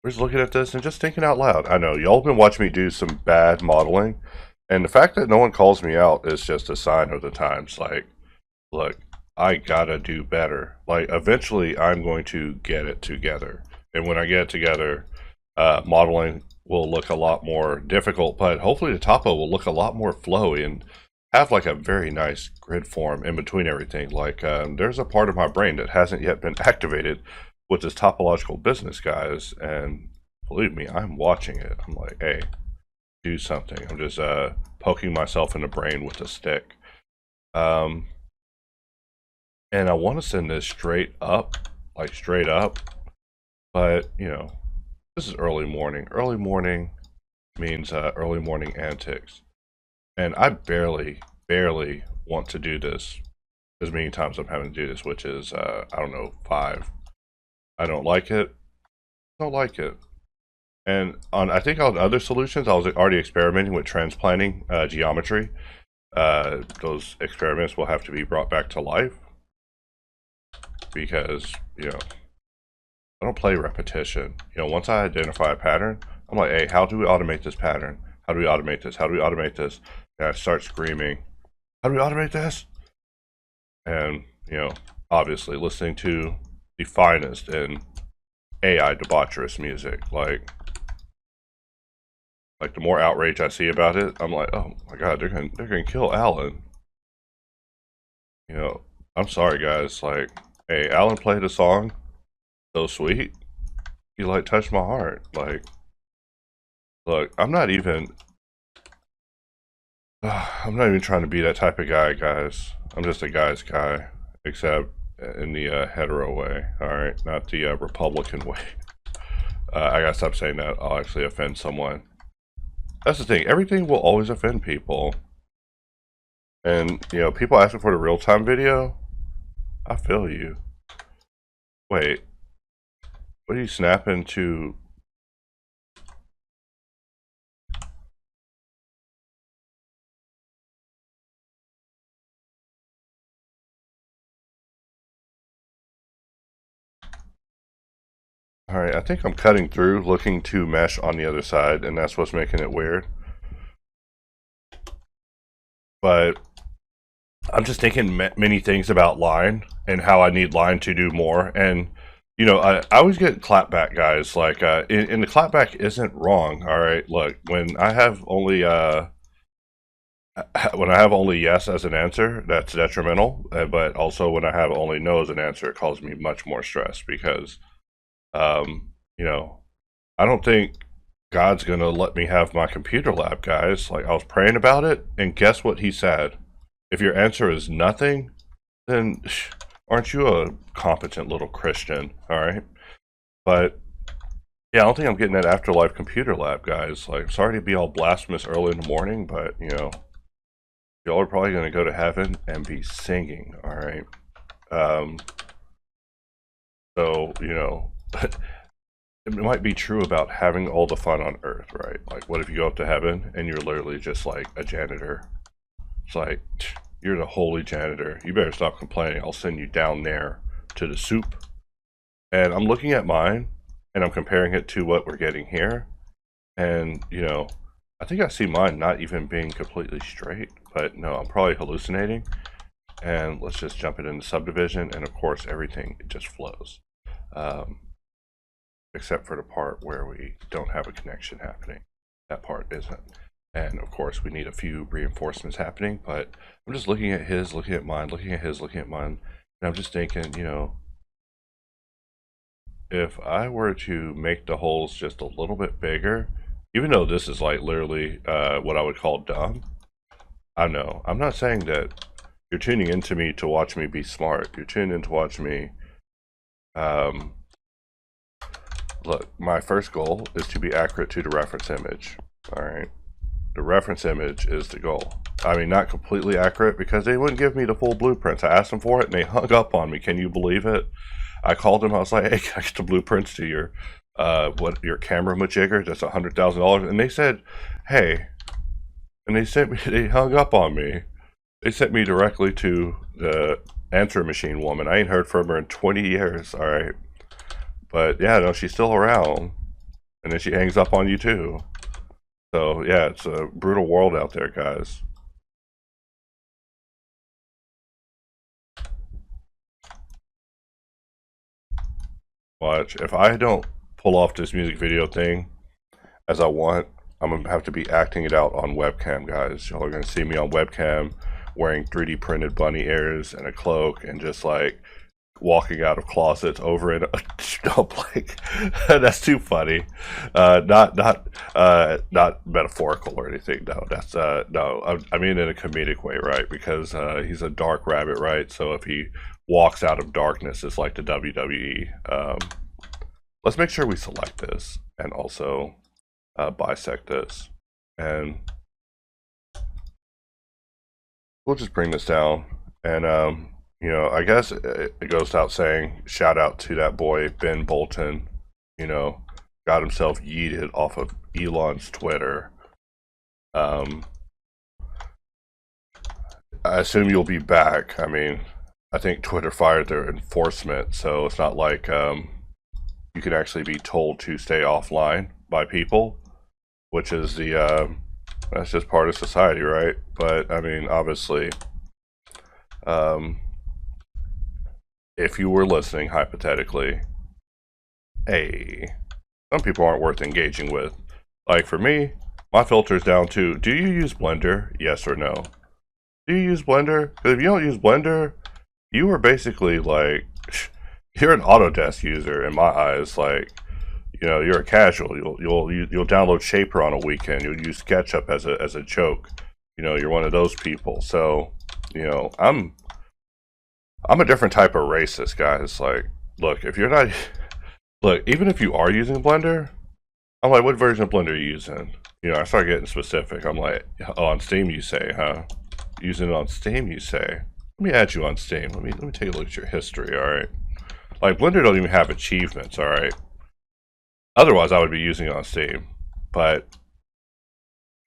we're just looking at this and just thinking out loud. I know y'all have been watching me do some bad modeling, and the fact that no one calls me out is just a sign of the times. Like, look, I gotta do better. Like, eventually I'm going to get it together, and when I get it together, modeling will look a lot more difficult, but hopefully the topo will look a lot more flowy and have like a very nice grid form in between everything. Like, there's a part of my brain that hasn't yet been activated with this topological business, guys, and believe me, I'm watching it. I'm like, hey, do something. I'm just poking myself in the brain with a stick. And I want to send this straight up, like straight up, but you know, this is early morning. Early morning means early morning antics. And I barely want to do this as many times I'm having to do this, which is, I don't know, 5. I don't like it. Don't like it. And I think on other solutions, I was already experimenting with transplanting geometry. Those experiments will have to be brought back to life because, you know, I don't play repetition. You know, once I identify a pattern, I'm like, hey, how do we automate this pattern? How do we automate this? How do we automate this? And I start screaming, how do we automate this? And, you know, obviously listening to the finest in AI debaucherous music. Like the more outrage I see about it, I'm like, oh my god, they're gonna kill Alan. You know, I'm sorry guys, like, hey, Alan played a song so sweet. He like touched my heart. Like, look, I'm not even trying to be that type of guy, guys. I'm just a guy's guy, except in the hetero way, alright? Not the Republican way. I gotta stop saying that. I'll actually offend someone. That's the thing. Everything will always offend people. And, you know, people asking for the real-time video, I feel you. Wait. What are you snapping to? Alright, I think I'm cutting through, looking to mesh on the other side, and that's what's making it weird. But I'm just thinking many things about line and how I need line to do more. And, you know, I always get clapback, guys. Like, and the clapback isn't wrong, alright? Look, when I have only yes as an answer, that's detrimental. But also when I have only no as an answer, it causes me much more stress because you know, I don't think God's gonna let me have my computer lab, guys. Like, I was praying about it, and guess what he said? If your answer is nothing, then aren't you a competent little Christian, alright? But, yeah, I don't think I'm getting that afterlife computer lab, guys. Like, sorry to be all blasphemous early in the morning, but, you know, y'all are probably gonna go to heaven and be singing, alright? So, you know, it might be true about having all the fun on earth, right? Like, what if you go up to heaven and you're literally just like a janitor? It's like, you're the holy janitor. You better stop complaining. I'll send you down there to the soup. And I'm looking at mine and I'm comparing it to what we're getting here. And, you know, I think I see mine not even being completely straight, but no, I'm probably hallucinating. And let's just jump it into subdivision. And of course, everything just flows. Except for the part where we don't have a connection happening. That part isn't. And of course we need a few reinforcements happening, but I'm just looking at his, looking at mine, looking at his, looking at mine, and I'm just thinking, you know, if I were to make the holes just a little bit bigger, even though this is like literally what I would call dumb, I know. I'm not saying that you're tuning into me to watch me be smart. You're tuning in to watch me look, my first goal is to be accurate to the reference image. Alright. The reference image is the goal. I mean, not completely accurate because they wouldn't give me the full blueprints. I asked them for it and they hung up on me. Can you believe it? I called them. I was like, hey, can I get the blueprints to your your camera majigger? That's $100,000. And they said, hey. And they hung up on me. They sent me directly to the answer machine woman. I ain't heard from her in 20 years. Alright. But yeah, no, she's still around. And then she hangs up on you too. So yeah, it's a brutal world out there, guys. Watch. If I don't pull off this music video thing as I want, I'm going to have to be acting it out on webcam, guys. Y'all are going to see me on webcam wearing 3D printed bunny ears and a cloak and just like walking out of closets over in no, like that's too funny. Not metaphorical or anything. No, that's no. I mean in a comedic way, right? Because he's a dark rabbit, right? So if he walks out of darkness, it's like the WWE. Let's make sure we select this and also bisect this, and we'll just bring this down and you know, I guess it goes without saying, shout out to that boy, Ben Bolton, you know, got himself yeeted off of Elon's Twitter. I assume you'll be back. I mean, I think Twitter fired their enforcement, so it's not like you can actually be told to stay offline by people, which is the that's just part of society, right? But I mean, obviously, if you were listening hypothetically, hey, some people aren't worth engaging with. Like for me, my filter's down to, do you use Blender? Yes or no. Do you use Blender? Because if you don't use Blender, you are basically like, you're an Autodesk user in my eyes. Like, you know, you're a casual. You'll download Shaper on a weekend. You'll use SketchUp as a joke. You know, you're one of those people. So, you know, I'm a different type of racist, guys. Like, look, if you're not, look, even if you are using Blender, I'm like, what version of Blender are you using? You know, I start getting specific. I'm like, oh, on Steam you say, huh? Using it on Steam you say. Let me add you on Steam. Let me take a look at your history, alright? Like, Blender don't even have achievements, alright? Otherwise, I would be using it on Steam. But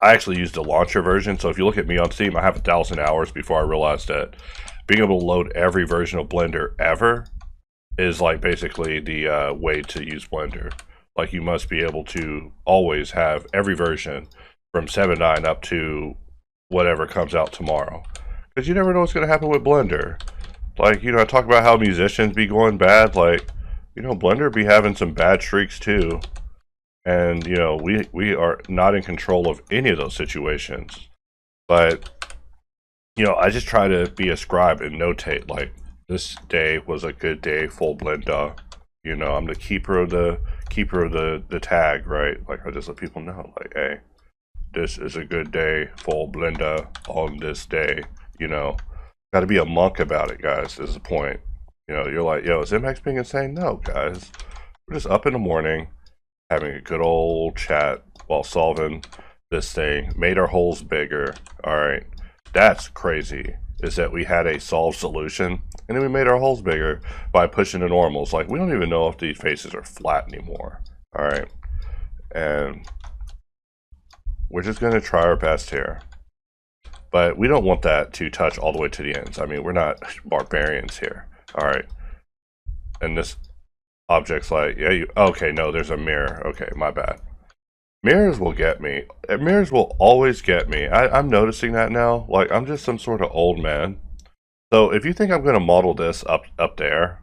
I actually used the launcher version, so if you look at me on Steam, I have 1,000 hours before I realized that being able to load every version of Blender ever is like basically the way to use Blender. Like, you must be able to always have every version from 7.9 up to whatever comes out tomorrow. Because you never know what's going to happen with Blender. Like, you know, I talk about how musicians be going bad. Like, you know, Blender be having some bad streaks too. And, you know, we are not in control of any of those situations. But, you know, I just try to be a scribe and notate, like, this day was a good day, full Blender. You know, I'm the keeper of the tag, right? Like, I just let people know, like, hey, this is a good day, full Blender on this day. You know, got to be a monk about it, guys. Is the point. You know, you're like, yo, is MX being insane? No, guys. We're just up in the morning, having a good old chat while solving this thing. Made our holes bigger. All right, that's crazy. Is that we had a solved solution, and then we made our holes bigger by pushing the normals. Like, we don't even know if these faces are flat anymore. All right, and we're just gonna try our best here. But we don't want that to touch all the way to the ends. I mean, we're not barbarians here. All right, and this object's like, yeah, okay, no, there's a mirror. Okay, my bad. Mirrors will get me. Mirrors will always get me. I'm noticing that now. Like, I'm just some sort of old man. So if you think I'm going to model this up there,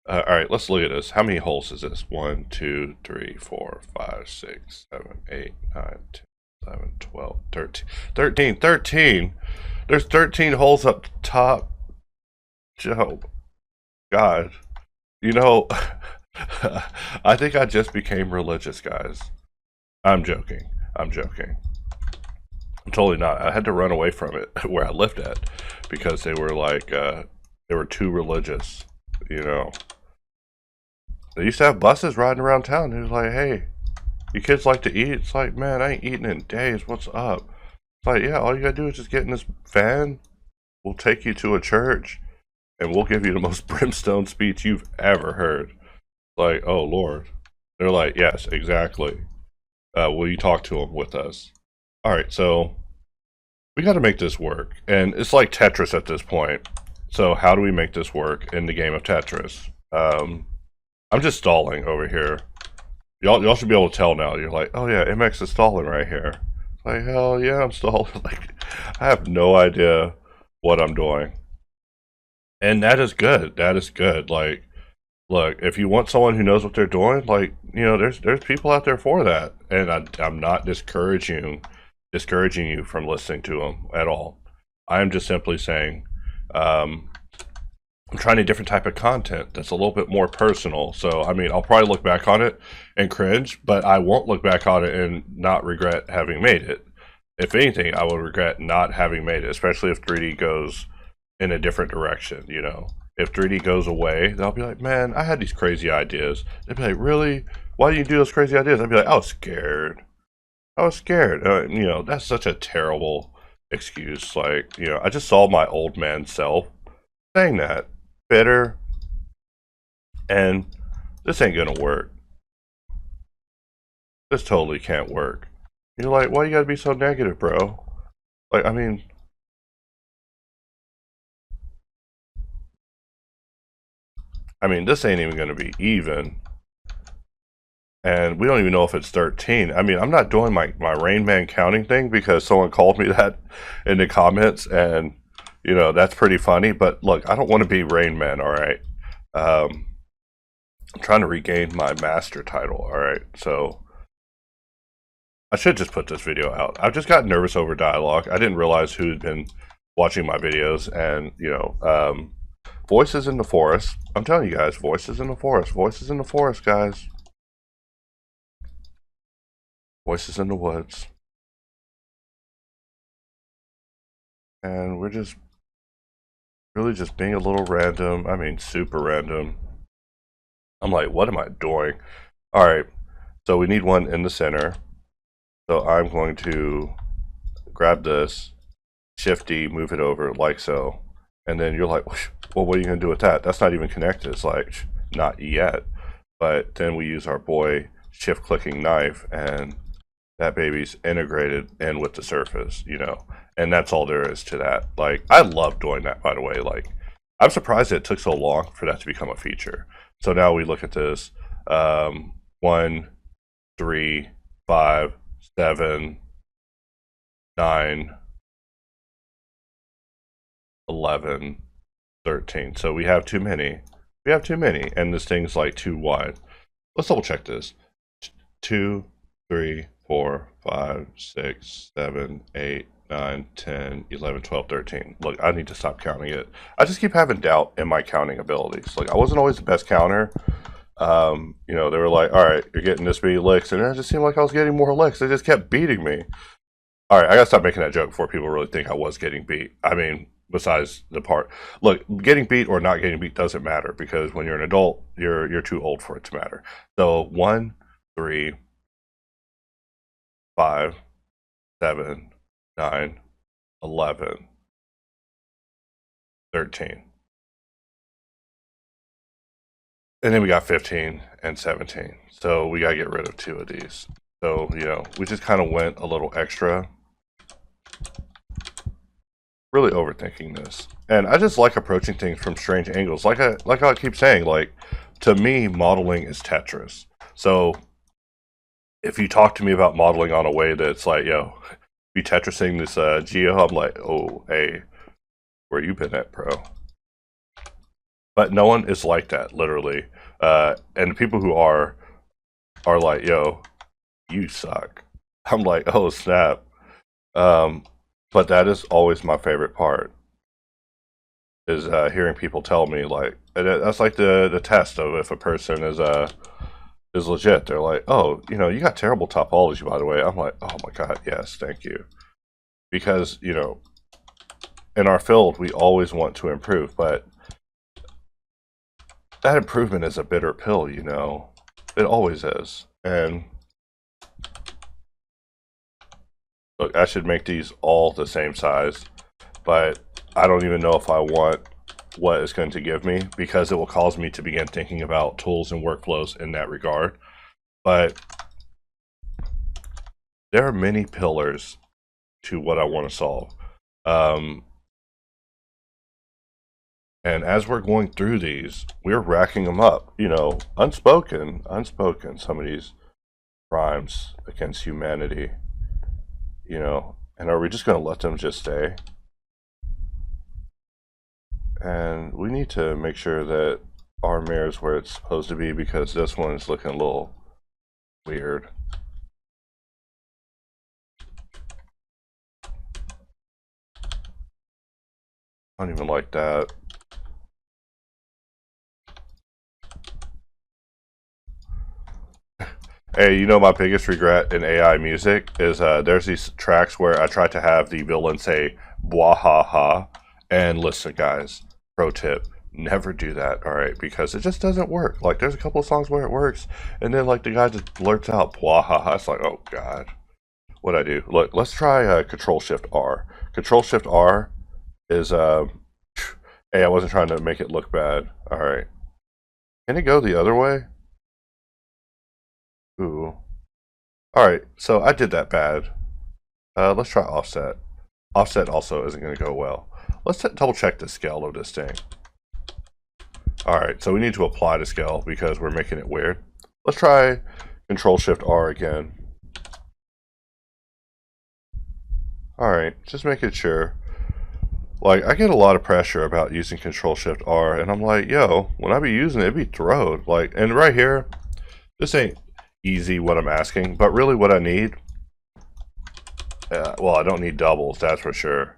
all right, let's look at this. How many holes is this? 1, 2, 3, 4, 5, 6, 7, 8, 9, 10, 11, 12, 13. 13. There's 13 holes up top. Joe. God. You know, I think I just became religious, guys. I'm joking. I'm totally not. I had to run away from it where I lived at because they were like, they were too religious, you know. They used to have buses riding around town. It was like, hey, you kids like to eat? It's like, man, I ain't eaten in days. What's up? It's like, yeah, all you gotta do is just get in this van. We'll take you to a church and we'll give you the most brimstone speech you've ever heard. Like, oh Lord. They're like, yes, exactly. Will you talk to them with us? All right, so we got to make this work, and it's like Tetris at this point. So how do we make this work in the game of Tetris? I'm just stalling over here. Y'all should be able to tell now. You're like, oh yeah, MX is stalling right here. It's like, hell yeah, I'm stalling. Like, I have no idea what I'm doing, and that is good. That is good. Like, look, if you want someone who knows what they're doing, like, you know, there's people out there for that, and I'm not discouraging you from listening to them at all. I'm just simply saying, I'm trying a different type of content that's a little bit more personal. So, I mean, I'll probably look back on it and cringe, but I won't look back on it and not regret having made it. If anything, I will regret not having made it, especially if 3D goes in a different direction, you know. If 3D goes away, they'll be like, man, I had these crazy ideas. They'll be like, really? Why did you do those crazy ideas? I'd be like, I was scared. You know, that's such a terrible excuse. Like, you know, I just saw my old man self saying that. Bitter. And this ain't gonna work. This totally can't work. You're like, why you gotta be so negative, bro? Like, I mean, this ain't even gonna be even. And we don't even know if it's 13. I mean, I'm not doing my Rain Man counting thing because someone called me that in the comments, and you know, that's pretty funny. But look, I don't want to be Rain Man, all right? I'm trying to regain my master title, all right? So I should just put this video out. I've just got nervous over dialogue. I didn't realize who had been watching my videos, and you know, voices in the forest. I'm telling you guys, voices in the forest. Voices in the forest, guys. Voices in the woods. And we're just really just being a little random. I mean, super random. I'm like, what am I doing? All right, so we need one in the center. So I'm going to grab this, Shift D, move it over like so. And then you're like, well, what are you going to do with that? That's not even connected. It's like, not yet. But then we use our boy shift clicking knife, and that baby's integrated in with the surface, you know. And that's all there is to that. Like, I love doing that, by the way. Like, I'm surprised it took so long for that to become a feature. So now we look at this. 1, 3, 5, 7, 9, 11, 13. So we have too many. We have too many, and this thing's like too wide. Let's double check this. 2, 3, 4, 5, 6, 7, 8, 9, 10, 11, 12, 13. Look, I need to stop counting it. I just keep having doubt in my counting abilities. Like, I wasn't always the best counter. You know, they were like, all right, you're getting this many licks, and it just seemed like I was getting more licks. They just kept beating me. All right, I gotta stop making that joke before people really think I was getting beat. I mean, besides the part, look, getting beat or not getting beat doesn't matter, because when you're an adult, you're too old for it to matter. So 1, 3, 5, 7, 9, 11, 13. And then we got 15 and 17. So we gotta get rid of 2 of these. So, you know, we just kind of went a little extra. Really overthinking this. And I just like approaching things from strange angles. Like I keep saying, like, to me, modeling is Tetris. So if you talk to me about modeling on a way that's like, yo, be Tetrising this geo, I'm like, oh, hey, where you been at, bro? But no one is like that, literally. And the people who are like, yo, you suck. I'm like, oh, snap. But that is always my favorite part, is hearing people tell me, like, that's like the test of if a person is legit. They're like, oh, you know, you got terrible topology, by the way. I'm like, oh my god, yes, thank you. Because, you know, in our field, we always want to improve, but that improvement is a bitter pill, you know. It always is. And look, I should make these all the same size, but I don't even know if I want what it's going to give me, because it will cause me to begin thinking about tools and workflows in that regard. But there are many pillars to what I want to solve. And as we're going through these, we're racking them up, you know, unspoken, some of these crimes against humanity, you know. And are we just going to let them just stay? And we need to make sure that our mirror is where it's supposed to be, because this one is looking a little weird. I don't even like that. Hey, you know, my biggest regret in AI music is there's these tracks where I try to have the villain say "blah ha ha," and listen, guys, pro tip: never do that, all right? Because it just doesn't work. Like, there's a couple of songs where it works, and then like the guy just blurts out "blah ha ha." It's like, oh god, what I do? Look, let's try Control Shift R. Control Shift R is hey, I wasn't trying to make it look bad. All right. Can it go the other way? Ooh. Alright, so I did that bad. Let's try offset. Offset also isn't going to go well. Let's double check the scale of this thing. Alright, so we need to apply the scale because we're making it weird. Let's try Control-Shift-R again. Alright, just making sure. Like, I get a lot of pressure about using Control-Shift-R, and I'm like, yo, when I be using it, it be throwed. Like, and right here, this ain't easy what I'm asking, but really what I need, well, I don't need doubles, that's for sure.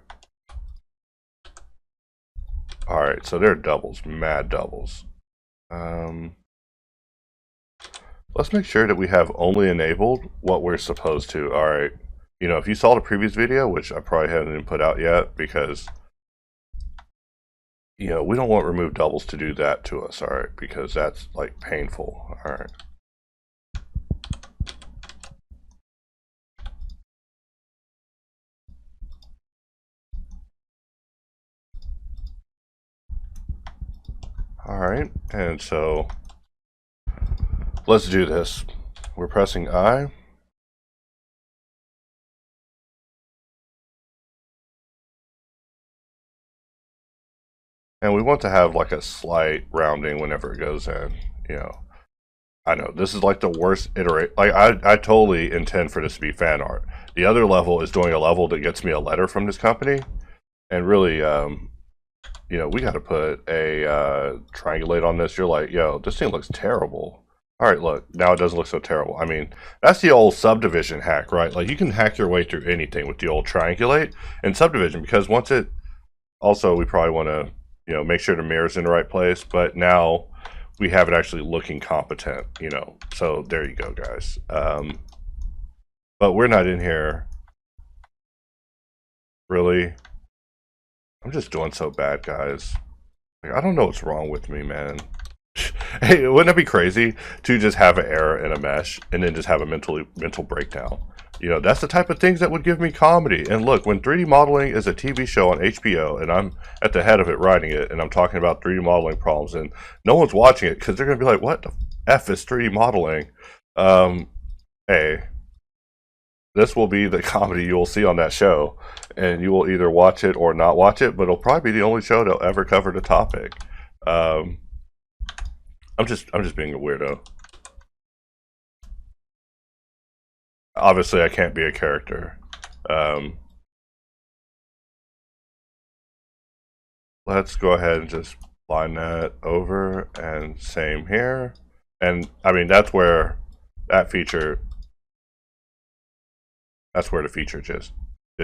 Alright, so they're doubles, mad doubles. Let's make sure that we have only enabled what we're supposed to. Alright, you know, if you saw the previous video, which I probably haven't even put out yet, because, you know, we don't want remove doubles to do that to us, alright, because that's, like, painful, alright. Alright, and so let's do this. We're pressing I. And we want to have like a slight rounding whenever it goes in, you know. I know, this is like the worst iterate. Like, I totally intend for this to be fan art. The other level is doing a level that gets me a letter from this company. And really, you know, we got to put a triangulate on this. You're like, yo, this thing looks terrible. All right, look, now it doesn't look so terrible. I mean, that's the old subdivision hack, right? Like, you can hack your way through anything with the old triangulate and subdivision, because once it, also, we probably want to, you know, make sure the mirror's in the right place, but now we have it actually looking competent, you know. So there you go, guys. But we're not in here. Really? I'm just doing so bad, guys. Like, I don't know what's wrong with me, man. Hey, wouldn't it be crazy to just have an error in a mesh and then just have a mental breakdown? You know, that's the type of things that would give me comedy. And look, when 3D modeling is a TV show on HBO and I'm at the head of it writing it and I'm talking about 3D modeling problems and no one's watching it because they're going to be like, what the F is 3D modeling? Hey, this will be the comedy you will see on that show, and you will either watch it or not watch it, but it'll probably be the only show that'll ever cover the topic. I'm just being a weirdo. Obviously, I can't be a character. Let's go ahead and just line that over, and same here. And I mean, that's where that feature, that's where the feature just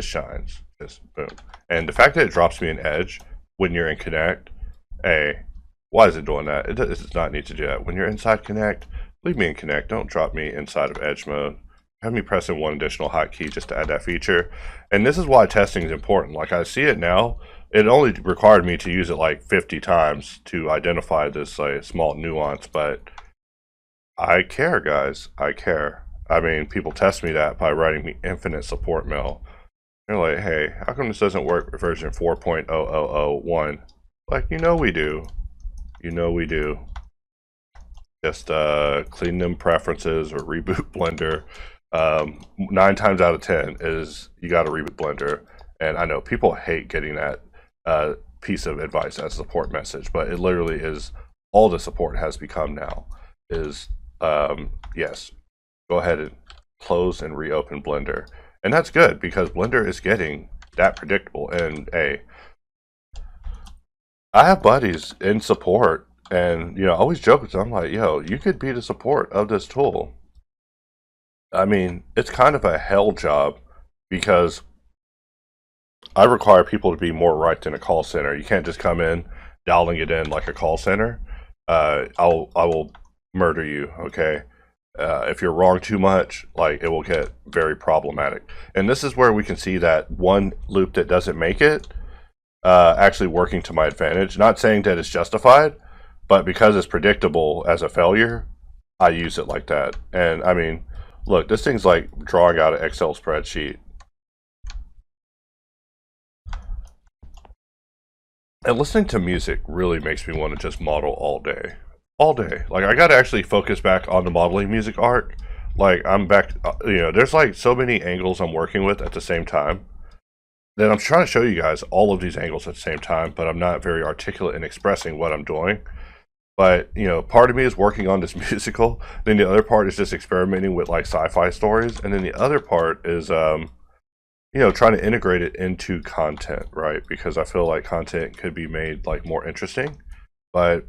shines, just boom. And the fact that it drops me an edge when you're in Connect, hey, why is it doing that? It does not need to do that. When you're inside Connect, leave me in Connect. Don't drop me inside of Edge mode. Have me pressing one additional hotkey just to add that feature. And this is why testing is important. Like, I see it now. It only required me to use it like 50 times to identify this like small nuance, but I care, guys. I care. I mean, people test me that by writing me infinite support mail. They're like, hey, how come this doesn't work with version 4.0001? Like, you know we do. You know we do. Just clean them preferences or reboot Blender. 9 times out of 10 is you got to reboot Blender. And I know people hate getting that piece of advice as a support message, but it literally is all the support has become now is, yes, go ahead and close and reopen Blender. And that's good because Blender is getting that predictable. And hey, I have buddies in support, and you know, I always joke with them. I'm like, yo, you could be the support of this tool. I mean, it's kind of a hell job because I require people to be more right than a call center. You can't just come in dialing it in like a call center. I will murder you. Okay. If you're wrong too much, like, it will get very problematic. And this is where we can see that one loop that doesn't make it actually working to my advantage. Not saying that it's justified, but because it's predictable as a failure, I use it like that. And I mean, look, this thing's like drawing out an Excel spreadsheet. And listening to music really makes me want to just model all day. all day. Like, I gotta actually focus back on the modeling music arc. Like, I'm back, there's like so many angles I'm working with at the same time that I'm trying to show you guys all of these angles at the same time, but I'm not very articulate in expressing what I'm doing. But, part of me is working on this musical, then the other part is just experimenting with like sci-fi stories, and then the other part is, trying to integrate it into content, right? Because I feel like content could be made like more interesting, but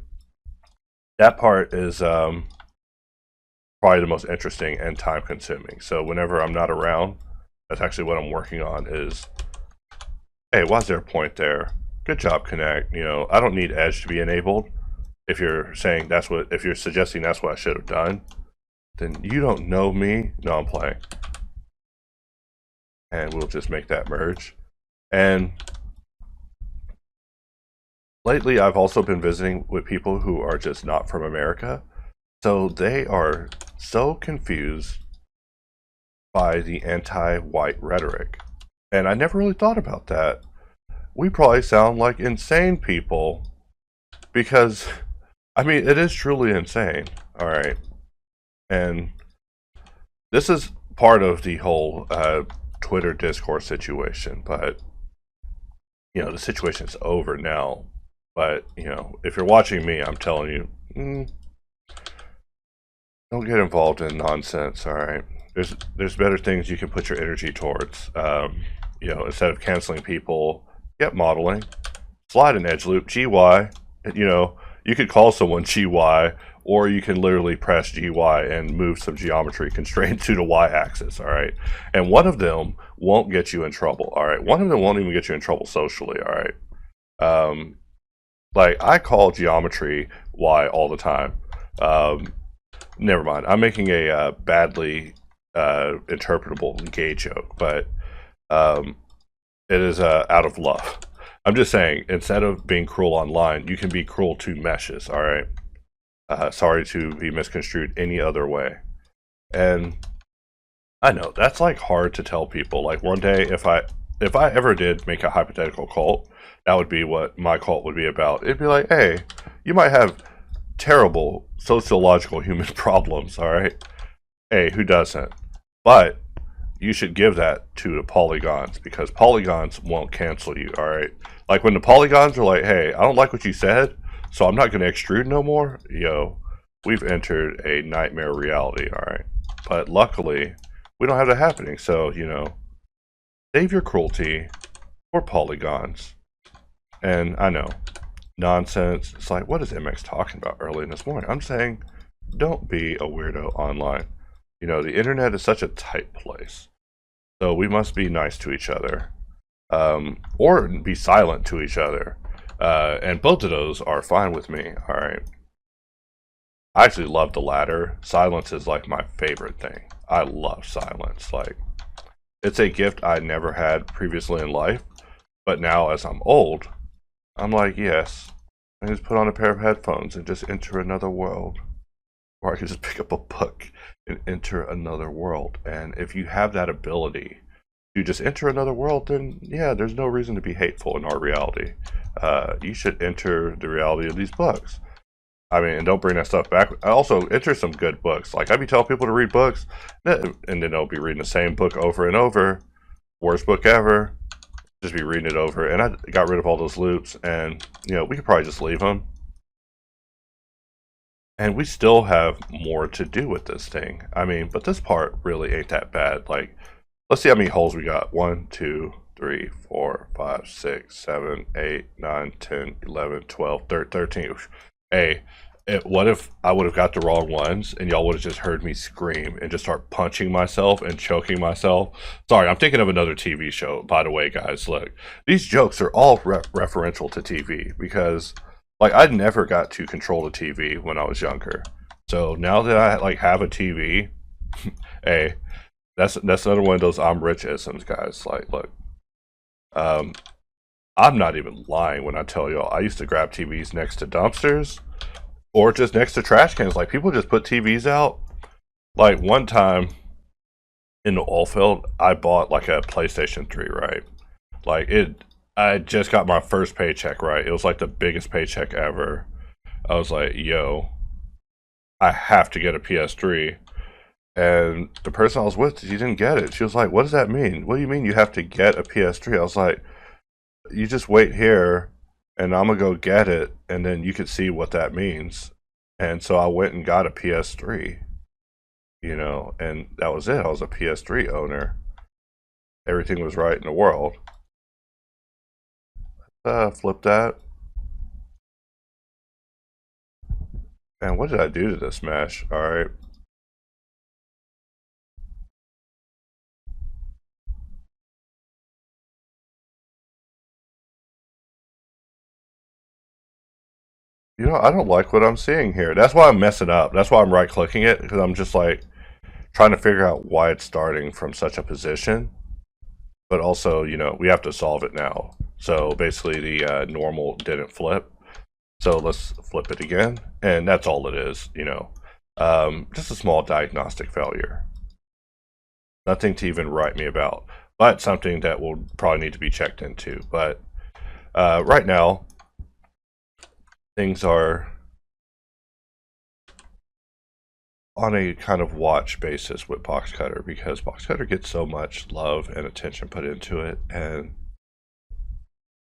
that part is probably the most interesting and time consuming. So whenever I'm not around, that's actually what I'm working on is, hey, why is there a point there? Good job, Connect. I don't need Edge to be enabled. If you're saying if you're suggesting that's what I should have done, then you don't know me. No, I'm playing. And we'll just make that merge. And lately, I've also been visiting with people who are just not from America. So they are so confused by the anti-white rhetoric. And I never really thought about that. We probably sound like insane people because, it is truly insane. All right. And this is part of the whole Twitter discourse situation, but the situation's over now. But if you're watching me, I'm telling you, don't get involved in nonsense. All right, there's better things you can put your energy towards. Instead of canceling people, get modeling, slide an edge loop, GY. You could call someone GY, or you can literally press GY and move some geometry constraint to the y-axis, all right? And one of them won't get you in trouble, all right? One of them won't even get you in trouble socially, all right? Like, I call geometry Y all the time. Never mind. I'm making a badly interpretable gay joke, but it is out of love. I'm just saying, instead of being cruel online, you can be cruel to meshes, all right? Sorry to be misconstrued any other way. And I know, that's like hard to tell people. Like, one day, if I ever did make a hypothetical cult, that would be what my cult would be about. It'd be like, hey, you might have terrible sociological human problems, all right? Hey, who doesn't? But you should give that to the polygons, because polygons won't cancel you, all right? Like, when the polygons are like, hey, I don't like what you said, so I'm not going to extrude no more, we've entered a nightmare reality, all right? But luckily, we don't have that happening, so, save your cruelty for polygons. And I know, nonsense. It's like, what is MX talking about early in this morning? I'm saying, don't be a weirdo online. The internet is such a tight place. So we must be nice to each other. Or be silent to each other. And both of those are fine with me, alright? I actually love the latter. Silence is like my favorite thing. I love silence. Like, it's a gift I never had previously in life. But now, as I'm old, I'm like, yes, I can just put on a pair of headphones and just enter another world. Or I can just pick up a book and enter another world. And if you have that ability to just enter another world, then yeah, there's no reason to be hateful in our reality. You should enter the reality of these books. And don't bring that stuff back. I also enter some good books. Like, I be telling people to read books, and then they'll be reading the same book over and over. Worst book ever. Just be reading it over. And I got rid of all those loops, and we could probably just leave them. And we still have more to do with this thing. But this part really ain't that bad. Like, let's see how many holes we got. 1, 2, 3, 4, 5, 6, 7, 8, 9, 10, 11, 12, 13. Hey, what if I would have got the wrong ones and y'all would have just heard me scream and just start punching myself and choking myself? Sorry, I'm thinking of another TV show, by the way, guys. Look, these jokes are all referential to TV because, like, I never got to control the TV when I was younger. So now that I have a TV, hey, that's another one of those I'm rich isms, guys. Like, look, I'm not even lying when I tell y'all I used to grab TVs next to dumpsters or just next to trash cans. Like, people just put TVs out. Like, one time in the oil field, I bought like a PlayStation 3, right? Like, I just got my first paycheck, right? It was like the biggest paycheck ever. I was like, yo, I have to get a PS3. And the person I was with, she didn't get it. She was like, what does that mean? What do you mean you have to get a PS3? I was like, you just wait here and I'm going to go get it. And then you could see what that means. And so I went and got a PS3, you know, and that was it. I was a PS3 owner. Everything was right in the world. Flip that. And what did I do to this mesh? All right. You know, I don't like what I'm seeing here. That's why I'm messing up. That's why I'm right clicking it, because I'm just like trying to figure out why it's starting from such a position. But also, you know, we have to solve it now. So basically the normal didn't flip. So let's flip it again. And that's all it is, you know. Just a small diagnostic failure. Nothing to even write me about, but something that will probably need to be checked into. But right now, things are on a kind of watch basis with boxcutter, because boxcutter gets so much love and attention put into it, and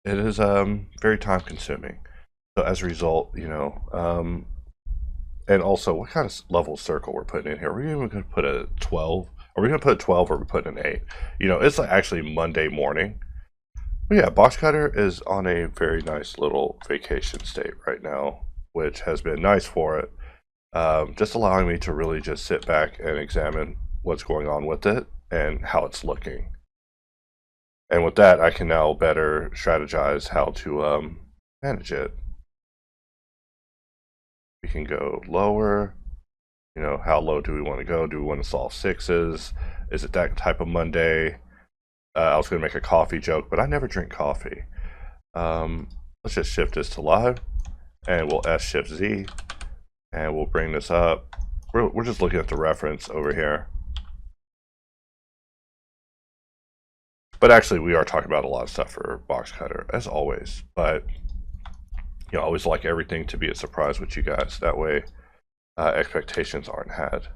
it is very time consuming. So as a result, you know, and also what kind of level circle we're putting in here? Are we even going to put a 12? Are we going to put a 12 or are we putting an 8? You know, it's like actually Monday morning. But yeah, boxcutter is on a very nice little vacation state right now, which has been nice for it. Just allowing me to really just sit back and examine what's going on with it and how it's looking. And with that, I can now better strategize how to manage it. We can go lower. You know, how low do we want to go? Do we want to solve 6s? Is it that type of Monday? I was going to make a coffee joke, but I never drink coffee. Let's just shift this to live, and we'll S shift Z, and we'll bring this up. We're just looking at the reference over here. But actually, we are talking about a lot of stuff for boxcutter, as always. But, you know, I always like everything to be a surprise with you guys. That way, expectations aren't had.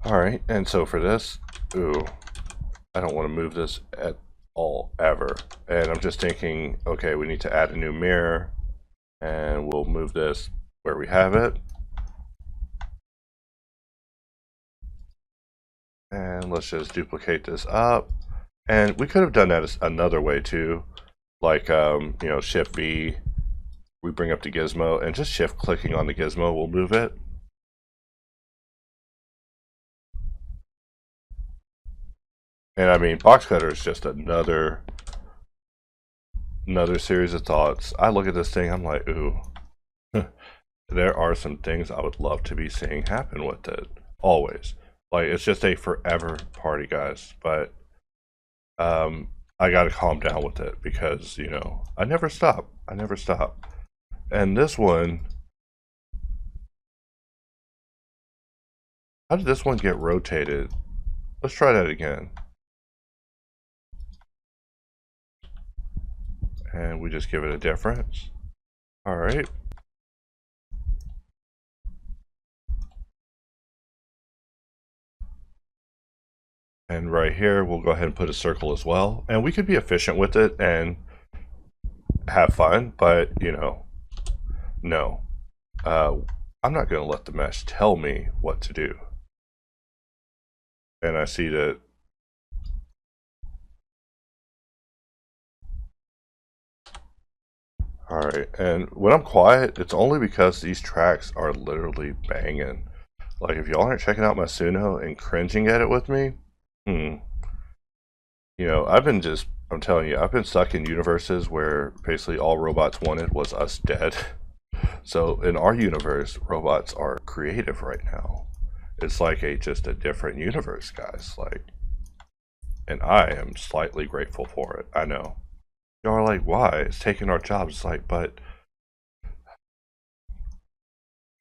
Alright, and so for this, I don't want to move this at all, ever. And I'm just thinking, okay, we need to add a new mirror, and we'll move this where we have it. And let's just duplicate this up. And we could have done that another way too. Like, you know, Shift V, we bring up the gizmo, and just shift clicking on the gizmo will move it. And I mean, boxcutter is just another series of thoughts. I look at this thing, I'm like, ooh, there are some things I would love to be seeing happen with it. Always. Like, it's just a forever party, guys. But I gotta calm down with it, because, you know, I never stop. I never stop. And this one, how did this one get rotated? Let's try that again. And we just give it a difference. All right. And right here, we'll go ahead and put a circle as well. And we could be efficient with it and have fun, but, you know, no. I'm not going to let the mesh tell me what to do. And I see that alright, and when I'm quiet, it's only because these tracks are literally banging. Like, if y'all aren't checking out my Suno and cringing at it with me, you know, I'm telling you, I've been stuck in universes where basically all robots wanted was us dead. So in our universe, robots are creative right now. It's like just a different universe, guys. Like, and I am slightly grateful for it. I know. Y'all are like, why? It's taking our jobs. It's like, but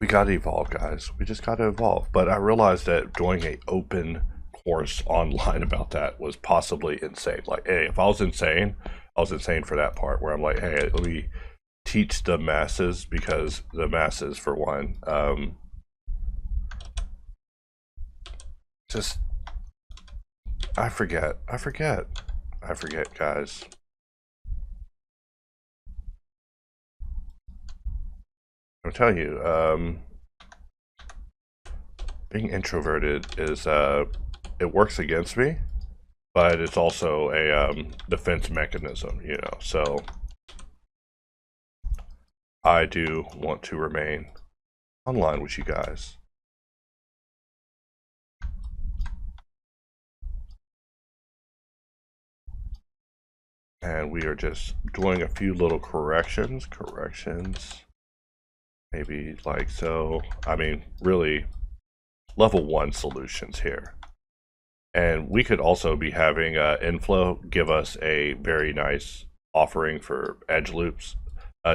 we gotta evolve, guys. We just gotta evolve. But I realized that doing an open course online about that was possibly insane. Like, hey, if I was insane, I was insane for that part where I'm like, hey, let me teach the masses, because the masses, for one, just I forget, guys. I'll tell you, being introverted is it works against me, but it's also a defense mechanism, you know. So I do want to remain online with you guys. And we are just doing a few little corrections, maybe like so. I mean, really, level 1 solutions here. And we could also be having Inflow give us a very nice offering for edge loops,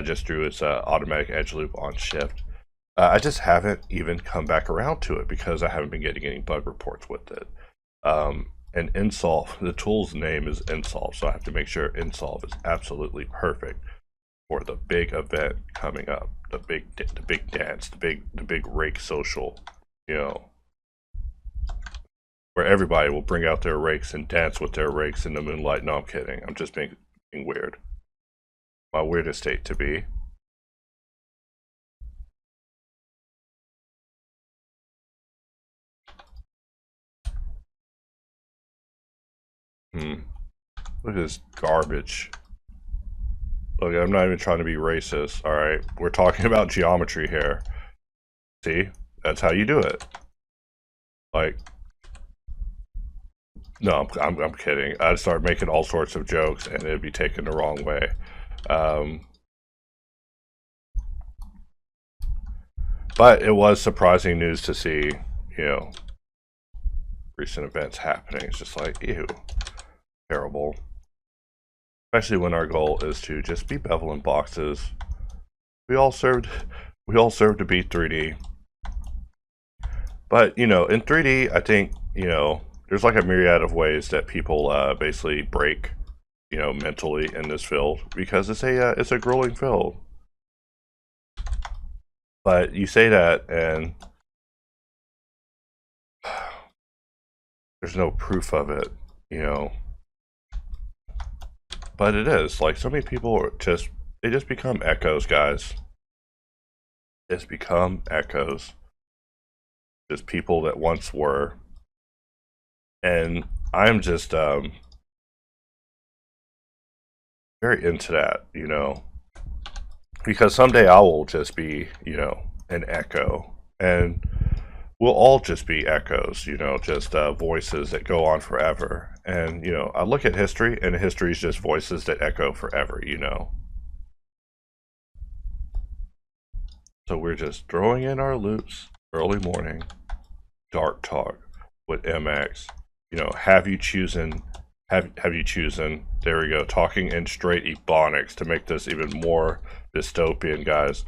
just through its automatic edge loop on shift. I just haven't even come back around to it because I haven't been getting any bug reports with it. And Insolve, the tool's name is Insolve, so I have to make sure Insolve is absolutely perfect for the big event coming up, the big dance, the big rake social, you know, where everybody will bring out their rakes and dance with their rakes in the moonlight. No, I'm kidding. I'm just being weird. My weirdest state to be. Look at this garbage. Look, I'm not even trying to be racist, alright? We're talking about geometry here. See? That's how you do it. Like, no, I'm kidding. I'd start making all sorts of jokes and it'd be taken the wrong way. But it was surprising news to see, you know, recent events happening. It's just like, ew, terrible. Especially when our goal is to just be beveling boxes. We all serve to beat 3D. But, you know, in 3D, I think, you know, there's like a myriad of ways that people basically break, you know, mentally in this field, because it's a grueling field. But you say that and there's no proof of it, you know. But it is, like, so many people are just become echoes, guys. Just become echoes. Just people that once were. And I'm just very into that, you know. Because someday I will just be, you know, an echo. And we'll all just be echoes, you know, just voices that go on forever. And, you know, I look at history, and history is just voices that echo forever, you know. So we're just throwing in our loops, early morning, dark talk with MX. You know, have you chosen, there we go, talking in straight ebonics to make this even more dystopian, guys.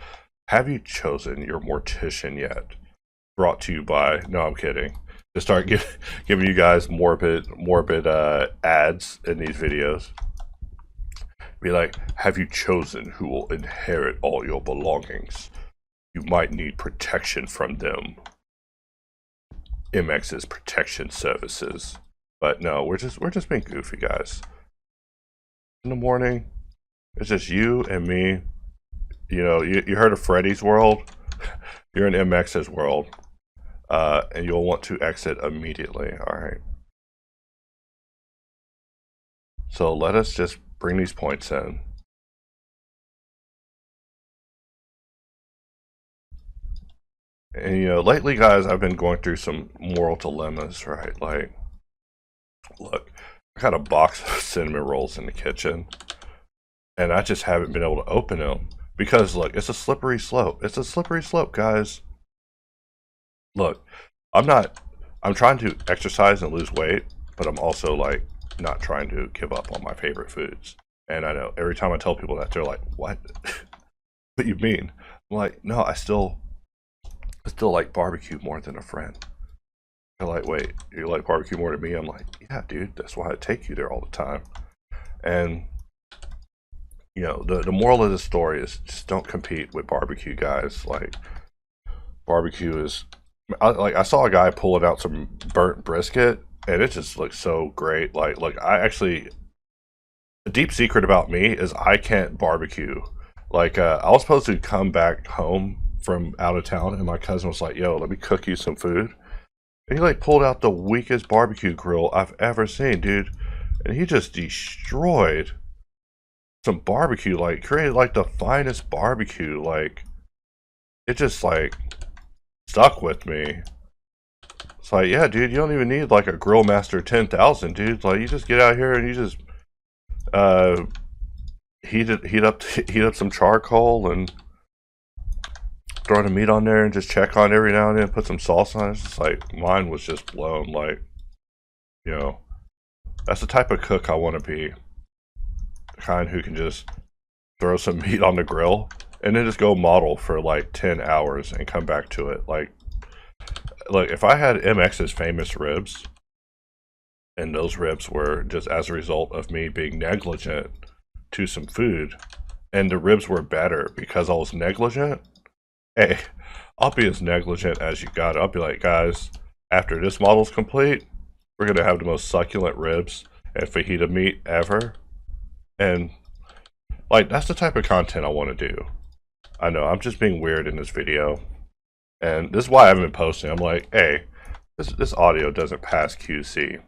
Have you chosen your mortician yet? Brought to you by, no, I'm kidding. To start giving you guys morbid ads in these videos. Be like, have you chosen who will inherit all your belongings? You might need protection from them. MX's protection services. But no, we're just being goofy, guys. In the morning, it's just you and me. You know, you heard of Freddy's World? You're in MX's world. And you'll want to exit immediately. Alright. So let us just bring these points in. And, you know, lately, guys, I've been going through some moral dilemmas, right? Like, look, I got a box of cinnamon rolls in the kitchen, and I just haven't been able to open them. Because, look, it's a slippery slope. It's a slippery slope, guys. Look, I'm trying to exercise and lose weight, but I'm also, like, not trying to give up on my favorite foods. And I know, every time I tell people that, they're like, what? What you mean? I'm like, no, I still like barbecue more than a friend. They're like, wait, you like barbecue more than me? I'm like, yeah, dude, that's why I take you there all the time. And you know, the moral of the story is just don't compete with barbecue, guys. Like, barbecue is, I saw a guy pulling out some burnt brisket, and it just looks so great. Like, look, I actually, a deep secret about me is I can't barbecue. Like, I was supposed to come back home from out of town, and my cousin was like, "Yo, let me cook you some food." And he like pulled out the weakest barbecue grill I've ever seen, dude, and he just destroyed some barbecue. Like, created like the finest barbecue. Like, it just like stuck with me. It's like, yeah, dude, you don't even need like a Grill Master 10,000, dude. Like, you just get out here and you just uh heat up some charcoal and throw the meat on there and just check on it every now and then, put some sauce on it. It's just like, mine was just blown. Like, you know, that's the type of cook I want to be. The kind who can just throw some meat on the grill and then just go model for like 10 hours and come back to it. Like, look, if I had MX's famous ribs, and those ribs were just as a result of me being negligent to some food, and the ribs were better because I was negligent, hey, I'll be as negligent as you got. I'll be like, guys, after this model's complete, we're gonna have the most succulent ribs and fajita meat ever. And like, that's the type of content I want to do. I know I'm just being weird in this video, and this is why I haven't been posting. I'm like, hey, this audio doesn't pass QC.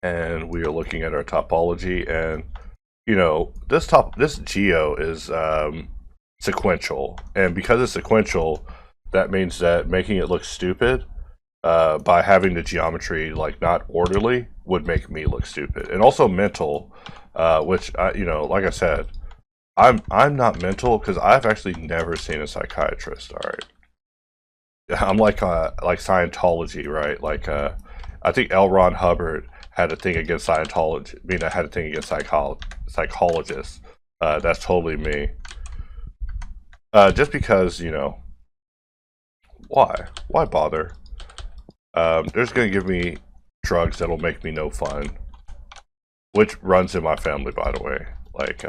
And we are looking at our topology, and you know, this geo is sequential, and because it's sequential, that means that making it look stupid by having the geometry like not orderly would make me look stupid, and also mental, which you know, like I said, I'm not mental because I've actually never seen a psychiatrist. All right, I'm like Scientology, right? Like I think L. Ron Hubbard had a thing against Scientology. I mean, I had a thing against psychologists. That's totally me. Just because, you know, why bother? They're just gonna give me drugs that'll make me no fun, which runs in my family, by the way. Like,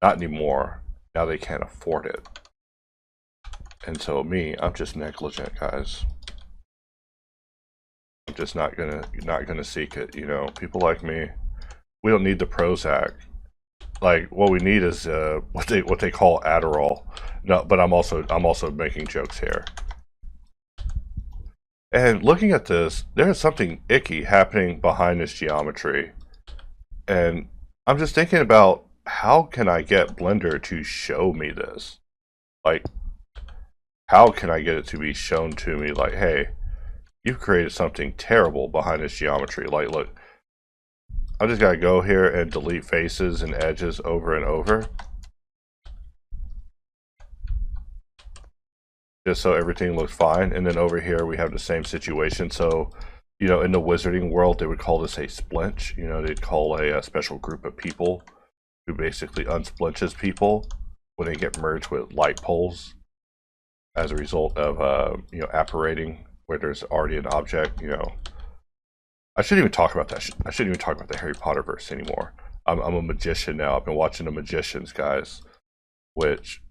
not anymore. Now they can't afford it, and so me, I'm just negligent, guys. I'm just not gonna seek it. You know, people like me, we don't need the Prozac. Like, what we need is what they call Adderall. No, but I'm also making jokes here. And looking at this, there's something icky happening behind this geometry, and I'm just thinking about how can I get Blender to show me this? Like, how can I get it to be shown to me? Like, hey, you've created something terrible behind this geometry. Like, look, I just gotta go here and delete faces and edges over and over, just so everything looks fine. And then over here we have the same situation. So, you know, in the wizarding world, they would call this a splinch. You know, they'd call a special group of people who basically unsplinches people when they get merged with light poles as a result of you know, apparating where there's already an object. You know, I shouldn't even talk about that. I shouldn't even talk about the Harry Potter verse anymore. I'm a magician now. I've been watching the Magicians, guys, which,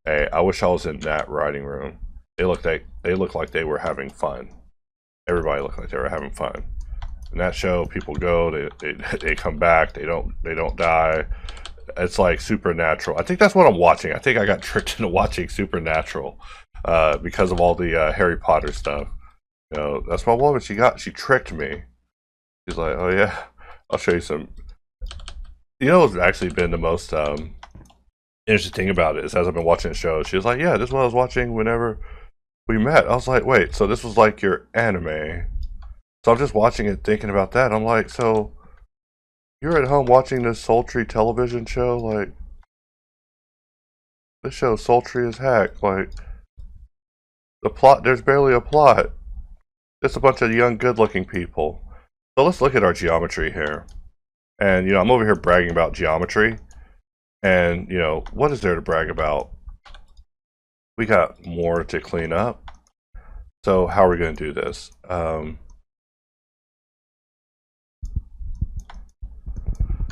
hey, I wish I was in that writing room. They look like they were having fun. Everybody looked like they were having fun. In that show, people go, they come back, they don't die. It's like Supernatural. I think that's what I'm watching. I think I got tricked into watching Supernatural because of all the Harry Potter stuff. You know, that's my woman. She tricked me. She's like, oh yeah, I'll show you some. You know what's actually been the most interesting thing about it is, as I've been watching the show, she was like, yeah, this is what I was watching whenever we met. I was like, wait, so this was like your anime? So I'm just watching it thinking about that. I'm like, so you're at home watching this sultry television show? Like, this show's sultry as heck. Like, the plot, there's barely a plot. Just a bunch of young, good-looking people. So let's look at our geometry here. And, you know, I'm over here bragging about geometry. And, you know, what is there to brag about? We got more to clean up. So how are we going to do this?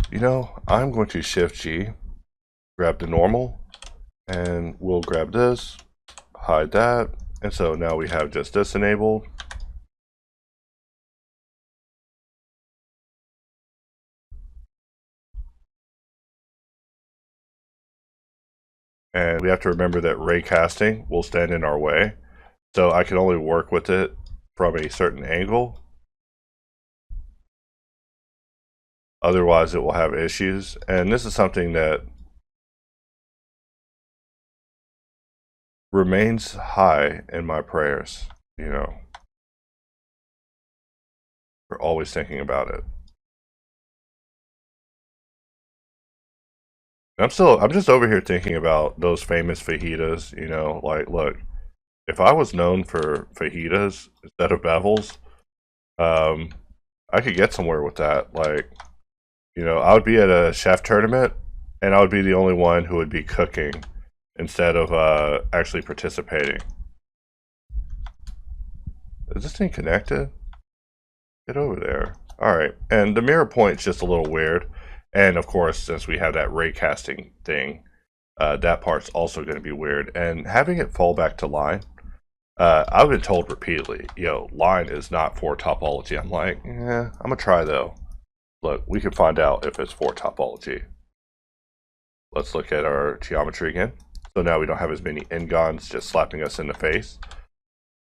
You know, I'm going to Shift G, grab the normal, and we'll grab this, hide that, and so now we have just this enabled. And we have to remember that ray casting will stand in our way. So I can only work with it from a certain angle. Otherwise it will have issues. And this is something that remains high in my prayers, you know. We're always thinking about it. I'm just over here thinking about those famous fajitas, you know, like, look, if I was known for fajitas instead of bevels, I could get somewhere with that. Like, you know, I would be at a chef tournament and I would be the only one who would be cooking instead of actually participating. Is this thing connected? Get over there. Alright, and the mirror point's just a little weird. And of course, since we have that ray casting thing, that part's also going to be weird. And having it fall back to line, I've been told repeatedly, yo, line is not for topology. I'm like, yeah, I'm going to try though. Look, we can find out if it's for topology. Let's look at our geometry again. So now we don't have as many n-gons just slapping us in the face.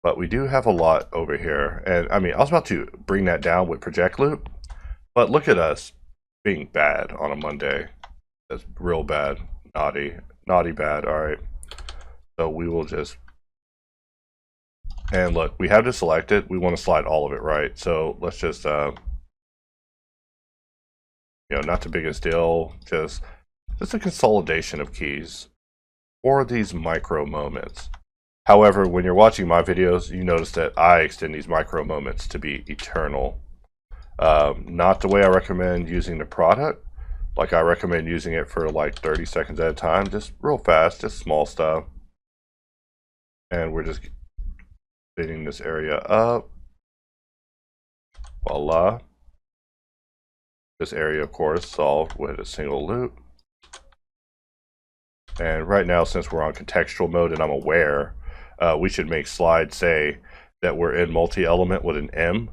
But we do have a lot over here. And I mean, I was about to bring that down with project loop. But look at us being bad on a Monday. That's real bad. Naughty bad. Alright. So we will just... And look, we have to select it. We want to slide all of it, right? So let's just... you know, not the biggest deal. Just a consolidation of keys for these micro moments. However, when you're watching my videos, you notice that I extend these micro moments to be eternal. Not the way I recommend using the product. Like, I recommend using it for like 30 seconds at a time, just real fast, just small stuff. And we're just fitting this area up. Voila. This area, of course, solved with a single loop. And right now, since we're on contextual mode and I'm aware, we should make slide say that we're in multi-element with an M.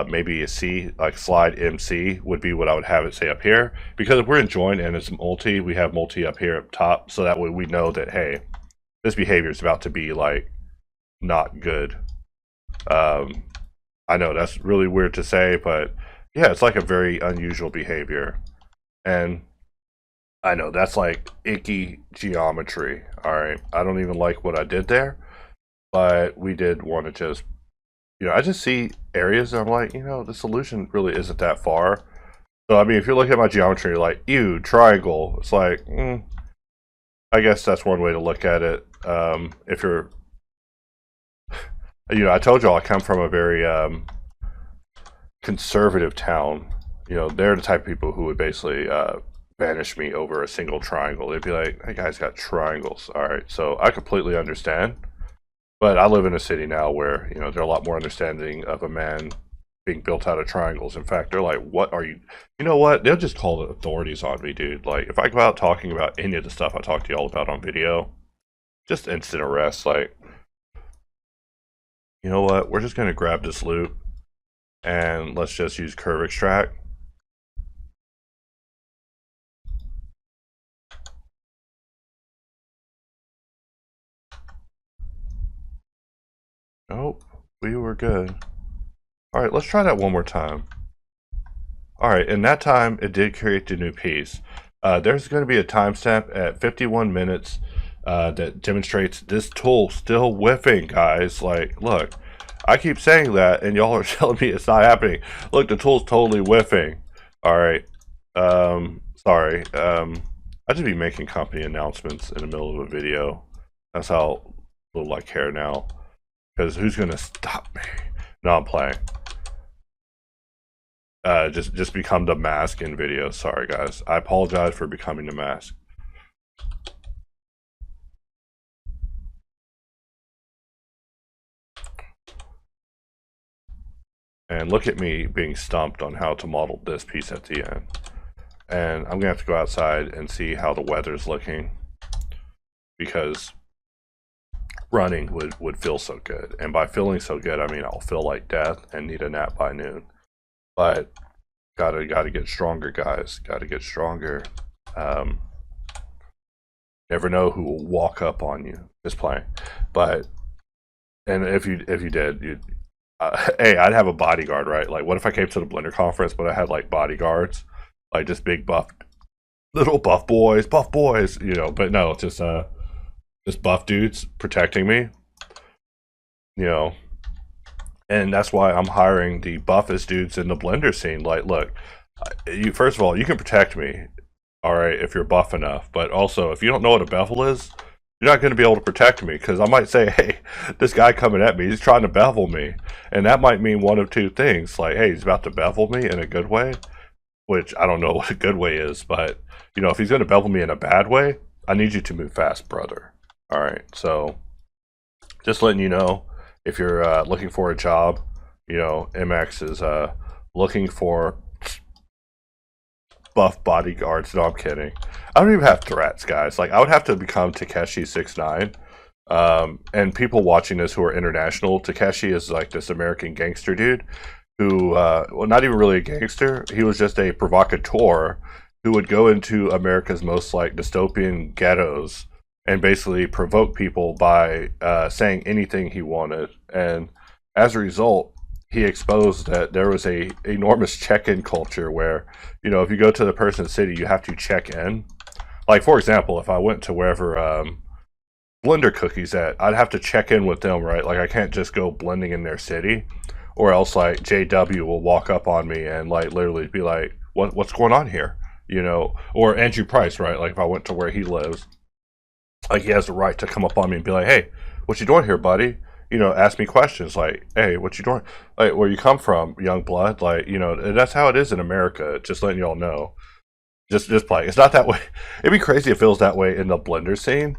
Maybe a C, like slide MC would be what I would have it say up here. Because if we're in join and it's multi, we have multi up here up top. So that way we know that, hey, this behavior is about to be like not good. I know that's really weird to say, but yeah, it's like a very unusual behavior. And I know that's like icky geometry. Alright, I don't even like what I did there. But we did want to just, you know, I just see areas and I'm like, you know, the solution really isn't that far. So, I mean, if you're looking at my geometry, you're like, ew, triangle. It's like, I guess that's one way to look at it. If you're, you know, I told y'all I come from a very conservative town. You know, they're the type of people who would basically banish me over a single triangle. They'd be like, that guy's got triangles. All right, so I completely understand. But I live in a city now where, you know, they're a lot more understanding of a man being built out of triangles. In fact, they're like, what are you? You know what? They'll just call the authorities on me, dude. Like, if I go out talking about any of the stuff I talk to y'all about on video, just instant arrest. Like, you know what? We're just going to grab this loop and let's just use curve extract. Nope, we were good. Alright, let's try that one more time. Alright, and that time it did create the new piece. There's going to be a timestamp at 51 minutes that demonstrates this tool still whiffing, guys. Like, look, I keep saying that and y'all are telling me it's not happening. Look, the tool's totally whiffing. Alright, sorry. I just be making company announcements in the middle of a video. That's how little I care now. Because who's gonna stop me? No, I'm playing. Just become the mask in videos. Sorry, guys. I apologize for becoming the mask. And look at me being stumped on how to model this piece at the end. and I'm gonna have to go outside and see how the weather's looking, because running would feel so good. And by feeling so good, I mean I'll feel like death and need a nap by noon. But gotta get stronger, guys. Gotta get stronger. Never know who will walk up on you. Just playing. But and if you did, you hey, I'd have a bodyguard, right? Like, what if I came to the Blender conference, but I had like bodyguards, like just big buff, little buff boys, you know? But no, just buff dudes protecting me, you know. And that's why I'm hiring the buffest dudes in the Blender scene. Like, look, you first of all, you can protect me, all right, if you're buff enough. But also, if you don't know what a bevel is, you're not going to be able to protect me, because I might say, hey, this guy coming at me, he's trying to bevel me. And that might mean one of two things. Like, hey, he's about to bevel me in a good way, which I don't know what a good way is. But, you know, if he's going to bevel me in a bad way, I need you to move fast, brother. All right, so just letting you know, if you're looking for a job, you know, MX is looking for buff bodyguards. No, I'm kidding. I don't even have threats, guys. Like, I would have to become Takeshi69. And people watching this who are international, Takeshi is like this American gangster dude who, well, not even really a gangster. He was just a provocateur who would go into America's most like dystopian ghettos and basically provoke people by saying anything he wanted. And as a result, he exposed that there was a enormous check-in culture where, you know, if you go to the person's city, you have to check in. Like, for example, if I went to wherever Blender Cookie's at, I'd have to check in with them, right? Like, I can't just go blending in their city, or else like JW will walk up on me and like literally be like, what's going on here? You know, or Andrew Price, right? Like, if I went to where he lives, like, he has the right to come up on me and be like, hey, what you doing here, buddy? You know, ask me questions like, hey, what you doing? Like, where you come from, young blood? Like, you know, that's how it is in America. Just letting y'all know. Just play. It's not that way. It'd be crazy if it feels that way in the Blender scene.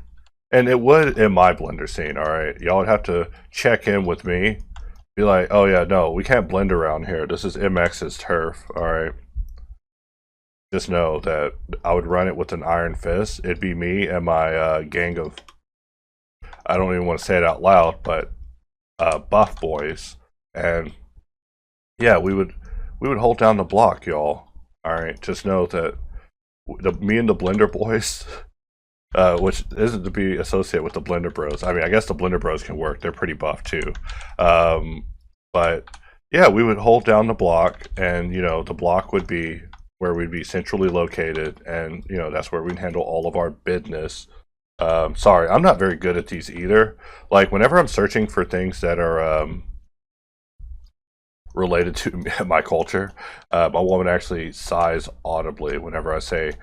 And it would in my Blender scene, all right? Y'all would have to check in with me. Be like, oh yeah, no, we can't blend around here. This is MX's turf, all right? Just know that I would run it with an iron fist. It'd be me and my gang of, I don't even want to say it out loud, but buff boys. And yeah, we would hold down the block, y'all. All right, just know that me and the Blender boys, which isn't to be associated with the Blender bros. I mean, I guess the Blender bros can work. They're pretty buff too. But yeah, we would hold down the block, and you know, the block would be where we'd be centrally located, and you know, that's where we'd handle all of our business. Sorry, I'm not very good at these either. Like, whenever I'm searching for things that are related to my culture, my woman actually sighs audibly whenever I say,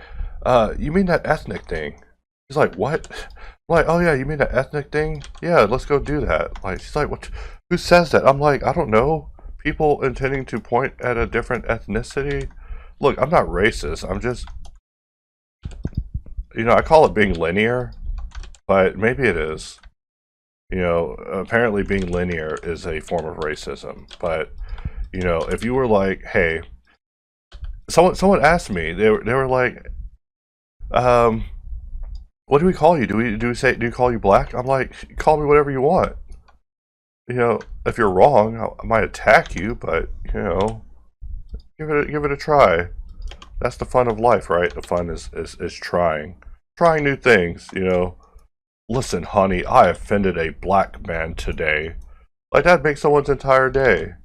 you mean that ethnic thing? She's like, what? I'm like, oh yeah, you mean that ethnic thing? Yeah, let's go do that. Like, she's like, what? Who says that? I'm like, I don't know. People intending to point at a different ethnicity. Look, I'm not racist. I'm just, you know, I call it being linear, but maybe it is. You know, apparently being linear is a form of racism. But, you know, if you were like, hey, someone asked me, they were like, what do we call you? Do you call you black? I'm like, call me whatever you want. You know, if you're wrong, I might attack you, but you know, give it a try. That's the fun of life, right? The fun is trying new things. You know, listen, honey, I offended a black man today. Like, that makes someone's entire day.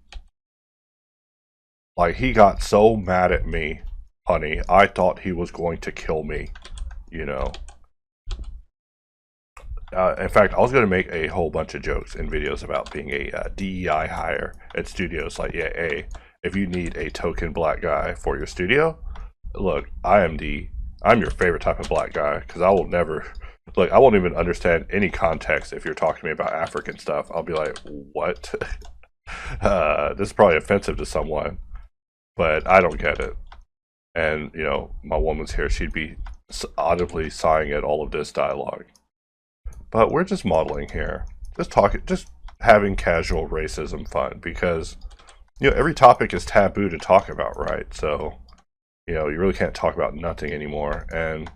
Like, he got so mad at me, honey, I thought he was going to kill me. You know. In fact, I was going to make a whole bunch of jokes and videos about being a DEI hire at studios. Like, yeah, hey, if you need a token black guy for your studio, look, I'm your favorite type of black guy, because I will never, look, I won't even understand any context if you're talking to me about African stuff. I'll be like, what? This is probably offensive to someone, but I don't get it. And, you know, my woman's here, she'd be audibly sighing at all of this dialogue. But we're just modeling here, just having casual racism fun, because, you know, every topic is taboo to talk about, right? So You know, you really can't talk about nothing anymore. And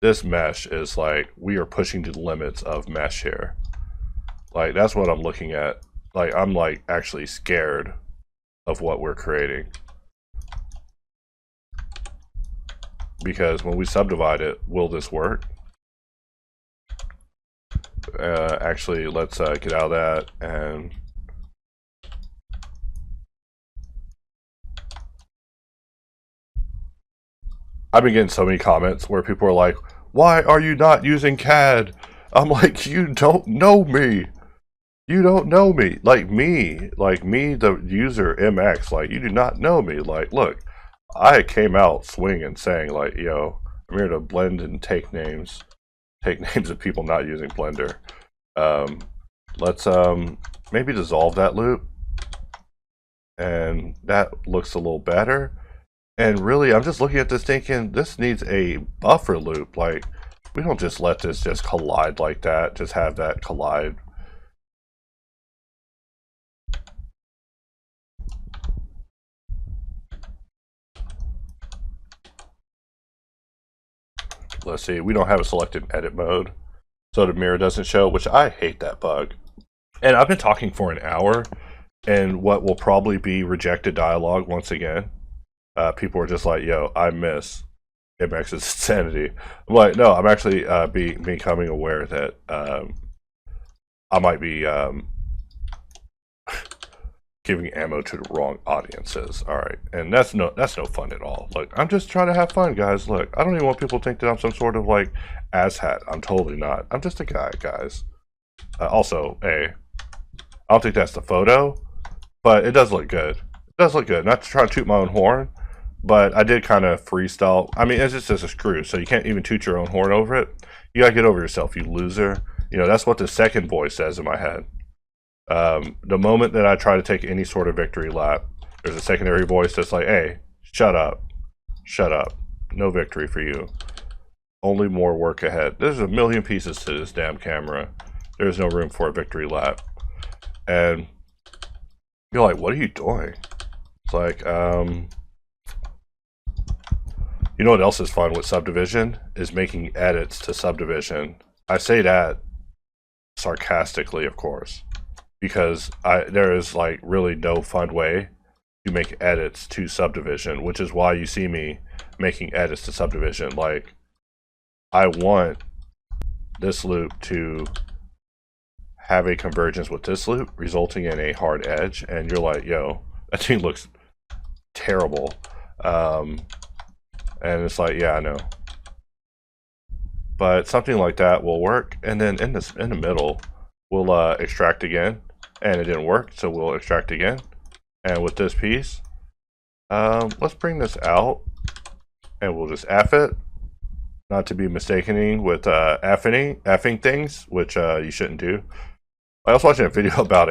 this mesh is like, we are pushing to the limits of mesh here. Like, that's what I'm looking at. Like, I'm like actually scared of what we're creating. Because when we subdivide it, will this work? Actually, let's get out of that and I've been getting so many comments where people are like, why are you not using CAD? I'm like, you don't know me. You don't know me. Like me, the user MX, like, you do not know me. Like, look, I came out swinging saying, like, yo, I'm here to blend and take names of people not using Blender. Let's maybe dissolve that loop. And that looks a little better. And really, I'm just looking at this thinking, this needs a buffer loop. Like, we don't just let this just collide like that, just have that collide. Let's see, we don't have a selected edit mode, so the mirror doesn't show, which I hate that bug. And I've been talking for an hour, and what will probably be rejected dialogue once again. People are just like, yo, I miss MX's insanity. I'm like, no, I'm actually becoming aware that I might be giving ammo to the wrong audiences. All right, and that's no fun at all. Look, I'm just trying to have fun, guys. Look, I don't even want people to think that I'm some sort of like asshat. I'm totally not. I'm just a guy, guys. Also, I don't think that's the photo, but it does look good. It does look good. Not to try to toot my own horn, but I did kind of freestyle. I mean, it's just a screw, so you can't even toot your own horn over it. You gotta get over yourself, you loser. You know, that's what the second voice says in my head. The moment that I try to take any sort of victory lap, there's a secondary voice that's like, hey, shut up. Shut up. No victory for you. Only more work ahead. There's a million pieces to this damn camera. There's no room for a victory lap. And you're like, what are you doing? It's like, you know what else is fun with subdivision? Is making edits to subdivision. I say that sarcastically, of course, because there is like really no fun way to make edits to subdivision, which is why you see me making edits to subdivision. Like, I want this loop to have a convergence with this loop, resulting in a hard edge, and you're like, yo, that thing looks terrible. And it's like, yeah, I know. But something like that will work, and then in the middle, we'll extract again, and it didn't work, so we'll extract again. And with this piece, let's bring this out, and we'll just F it, not to be mistaken with effing things, which you shouldn't do. I was watching a video about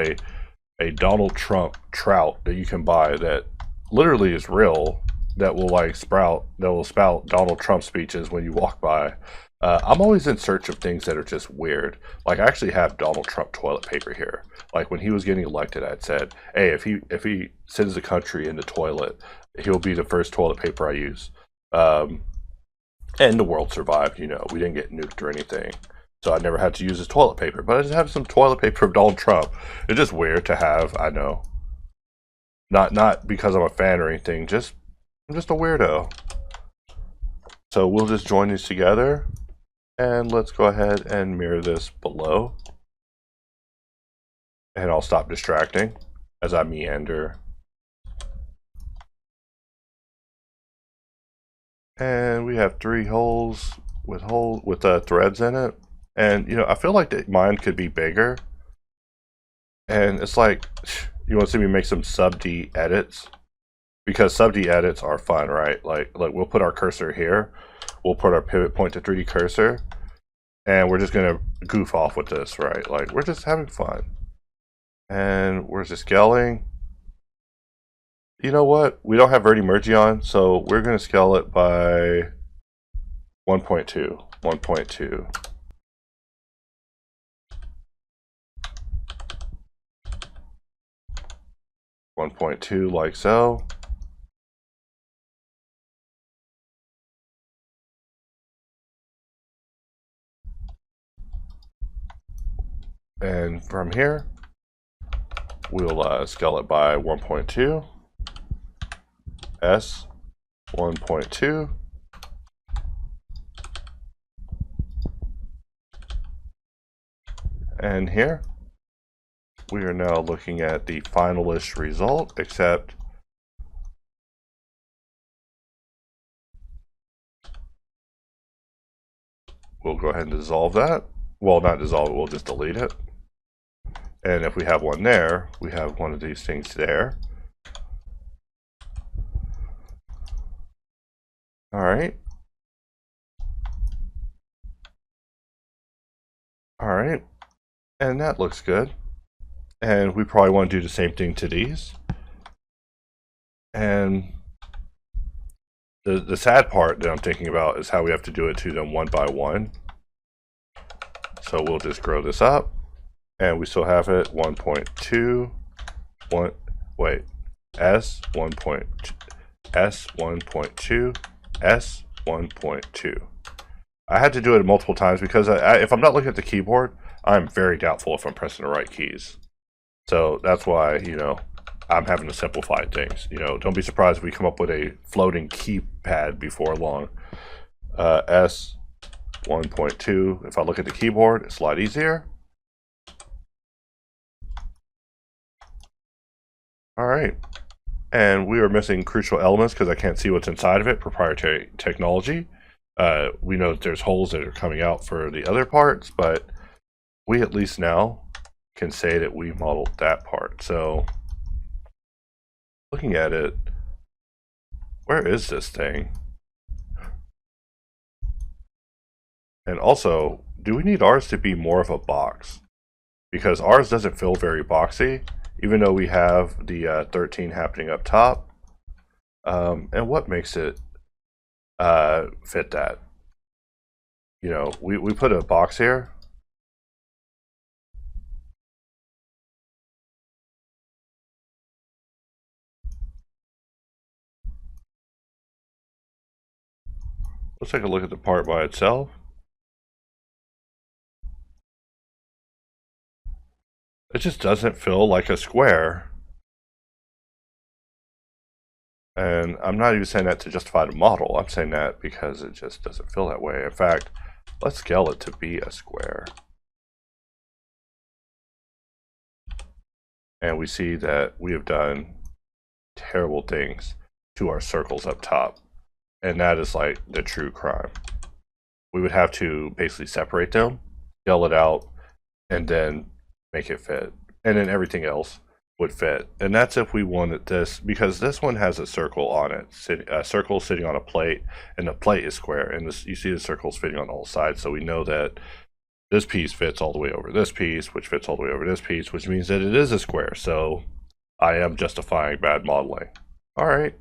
a Donald Trump trout that you can buy that literally is real, that will like spout Donald Trump speeches when you walk by. I'm always in search of things that are just weird. Like, I actually have Donald Trump toilet paper here. Like, when he was getting elected, I'd said, hey, if he sends the country in the toilet, he'll be the first toilet paper I use. And the world survived, you know. We didn't get nuked or anything. So I never had to use his toilet paper. But I just have some toilet paper of Donald Trump. It's just weird to have, I know. Not because I'm a fan or anything, I'm just a weirdo. So we'll just join these together, and let's go ahead and mirror this below. And I'll stop distracting as I meander. And we have 3 holes with threads in it. And you know, I feel like that mine could be bigger. And it's like, you want to see me make some sub-D edits? Because sub-D edits are fun, right? Like we'll put our cursor here, we'll put our pivot point to 3D cursor, and we're just gonna goof off with this, right? Like, we're just having fun. And where's the scaling? You know what? We don't have Verti Mergi on, so we're gonna scale it by 1.2. 1.2 like so. And from here, we'll scale it by 1.2, S 1.2, and here we are now looking at the finalish result, except we'll go ahead and dissolve that. Well, not dissolve it, we'll just delete it. And if we have one there, we have one of these things there. All right. All right. And that looks good. And we probably want to do the same thing to these. And the sad part that I'm thinking about is how we have to do it to them one by one. So we'll just grow this up. And we still have it 1.2, S 1.2, S 1.2, S 1.2. I had to do it multiple times because if I'm not looking at the keyboard, I'm very doubtful if I'm pressing the right keys. So that's why, you know, I'm having to simplify things. You know, don't be surprised if we come up with a floating keypad before long. S 1.2, if I look at the keyboard, it's a lot easier. All right. And we are missing crucial elements because I can't see what's inside of it, proprietary technology. We know that there's holes that are coming out for the other parts, but we at least now can say that we modeled that part. So looking at it, where is this thing? And also, do we need ours to be more of a box? Because ours doesn't feel very boxy, even though we have the 13 happening up top. And what makes it fit that? You know, we put a box here. Let's take a look at the part by itself. It just doesn't feel like a square. And I'm not even saying that to justify the model. I'm saying that because it just doesn't feel that way. In fact, let's scale it to be a square. And we see that we have done terrible things to our circles up top. And that is like the true crime. We would have to basically separate them, scale it out, and then make it fit. And then everything else would fit. And that's if we wanted this, because this one has a circle on it, a circle sitting on a plate, and the plate is square, and this, you see the circles fitting on all sides. So we know that this piece fits all the way over this piece, which fits all the way over this piece, which means that it is a square. So I am justifying bad modeling. All right.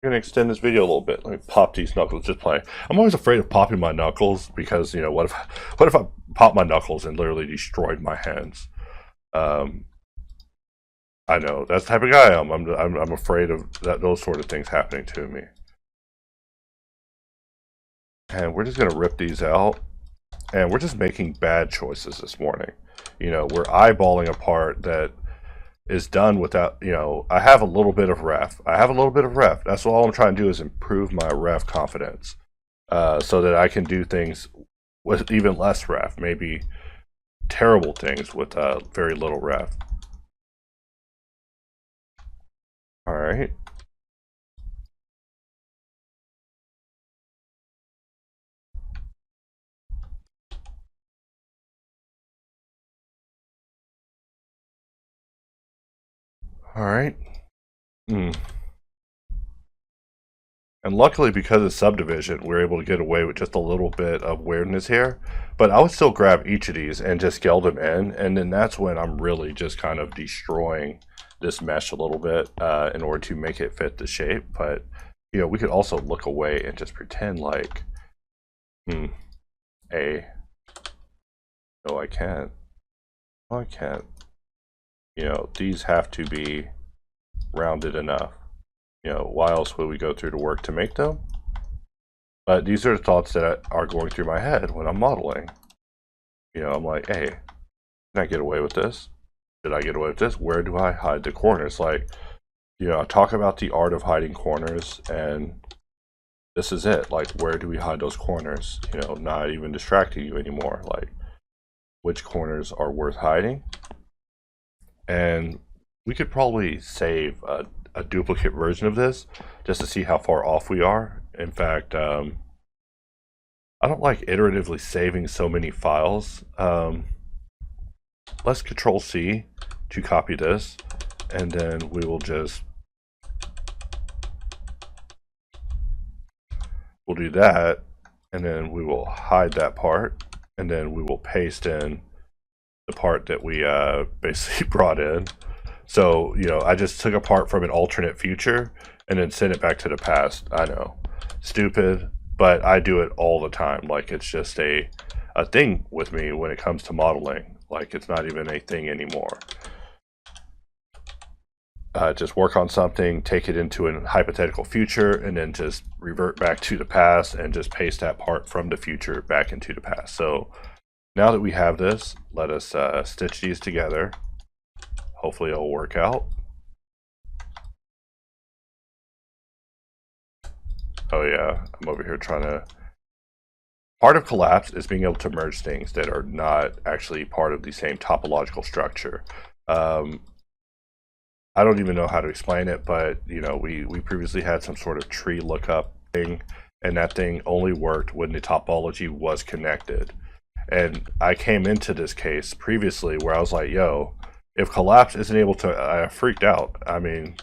I'm gonna extend this video a little bit. Let me pop these knuckles, just play. I'm always afraid of popping my knuckles because, you know, what if I pop my knuckles and literally destroyed my hands? I know that's the type of guy I am. I'm afraid of those sort of things happening to me. And we're just gonna rip these out, and we're just making bad choices this morning. You know, we're eyeballing a part that is done without, you know, I have a little bit of ref. That's all I'm trying to do is improve my ref confidence, so that I can do things with even less ref, maybe terrible things with very little ref. All right. All right. And luckily, because of subdivision, we're able to get away with just a little bit of weirdness here. But I would still grab each of these and just scale them in. And then that's when I'm really just kind of destroying this mesh a little bit in order to make it fit the shape. But, you know, we could also look away and just pretend like, no, I can't. No, I can't. You know, these have to be rounded enough. You know, why else would we go through the work to make them? But these are the thoughts that are going through my head when I'm modeling. You know, I'm like, hey, Can I get away with this? Did I get away with this? Where do I hide the corners? Like, you know, I talk about the art of hiding corners, and this is it. Like, where do we hide those corners? You know, not even distracting you anymore. Like, which corners are worth hiding? And we could probably save a duplicate version of this just to see how far off we are. In fact, I don't like iteratively saving so many files. Let's Control C to copy this, and then we will just we'll do that, and then we will hide that part, and then we will paste in the part that we basically brought in. So, you know, I just took a part from an alternate future and then sent it back to the past. I know, stupid, but I do it all the time. Like, it's just a thing with me when it comes to modeling. Like, it's not even a thing anymore. Just work on something, take it into a hypothetical future, and then just revert back to the past and just paste that part from the future back into the past. So now that we have this, let us stitch these together. Hopefully it'll work out. Oh yeah, I'm over here trying to... Part of collapse is being able to merge things that are not actually part of the same topological structure. I don't even know how to explain it, but you know, we previously had some sort of tree lookup thing, and that thing only worked when the topology was connected. And I came into this case previously where I was like, yo, if collapse isn't able to, I freaked out. I mean,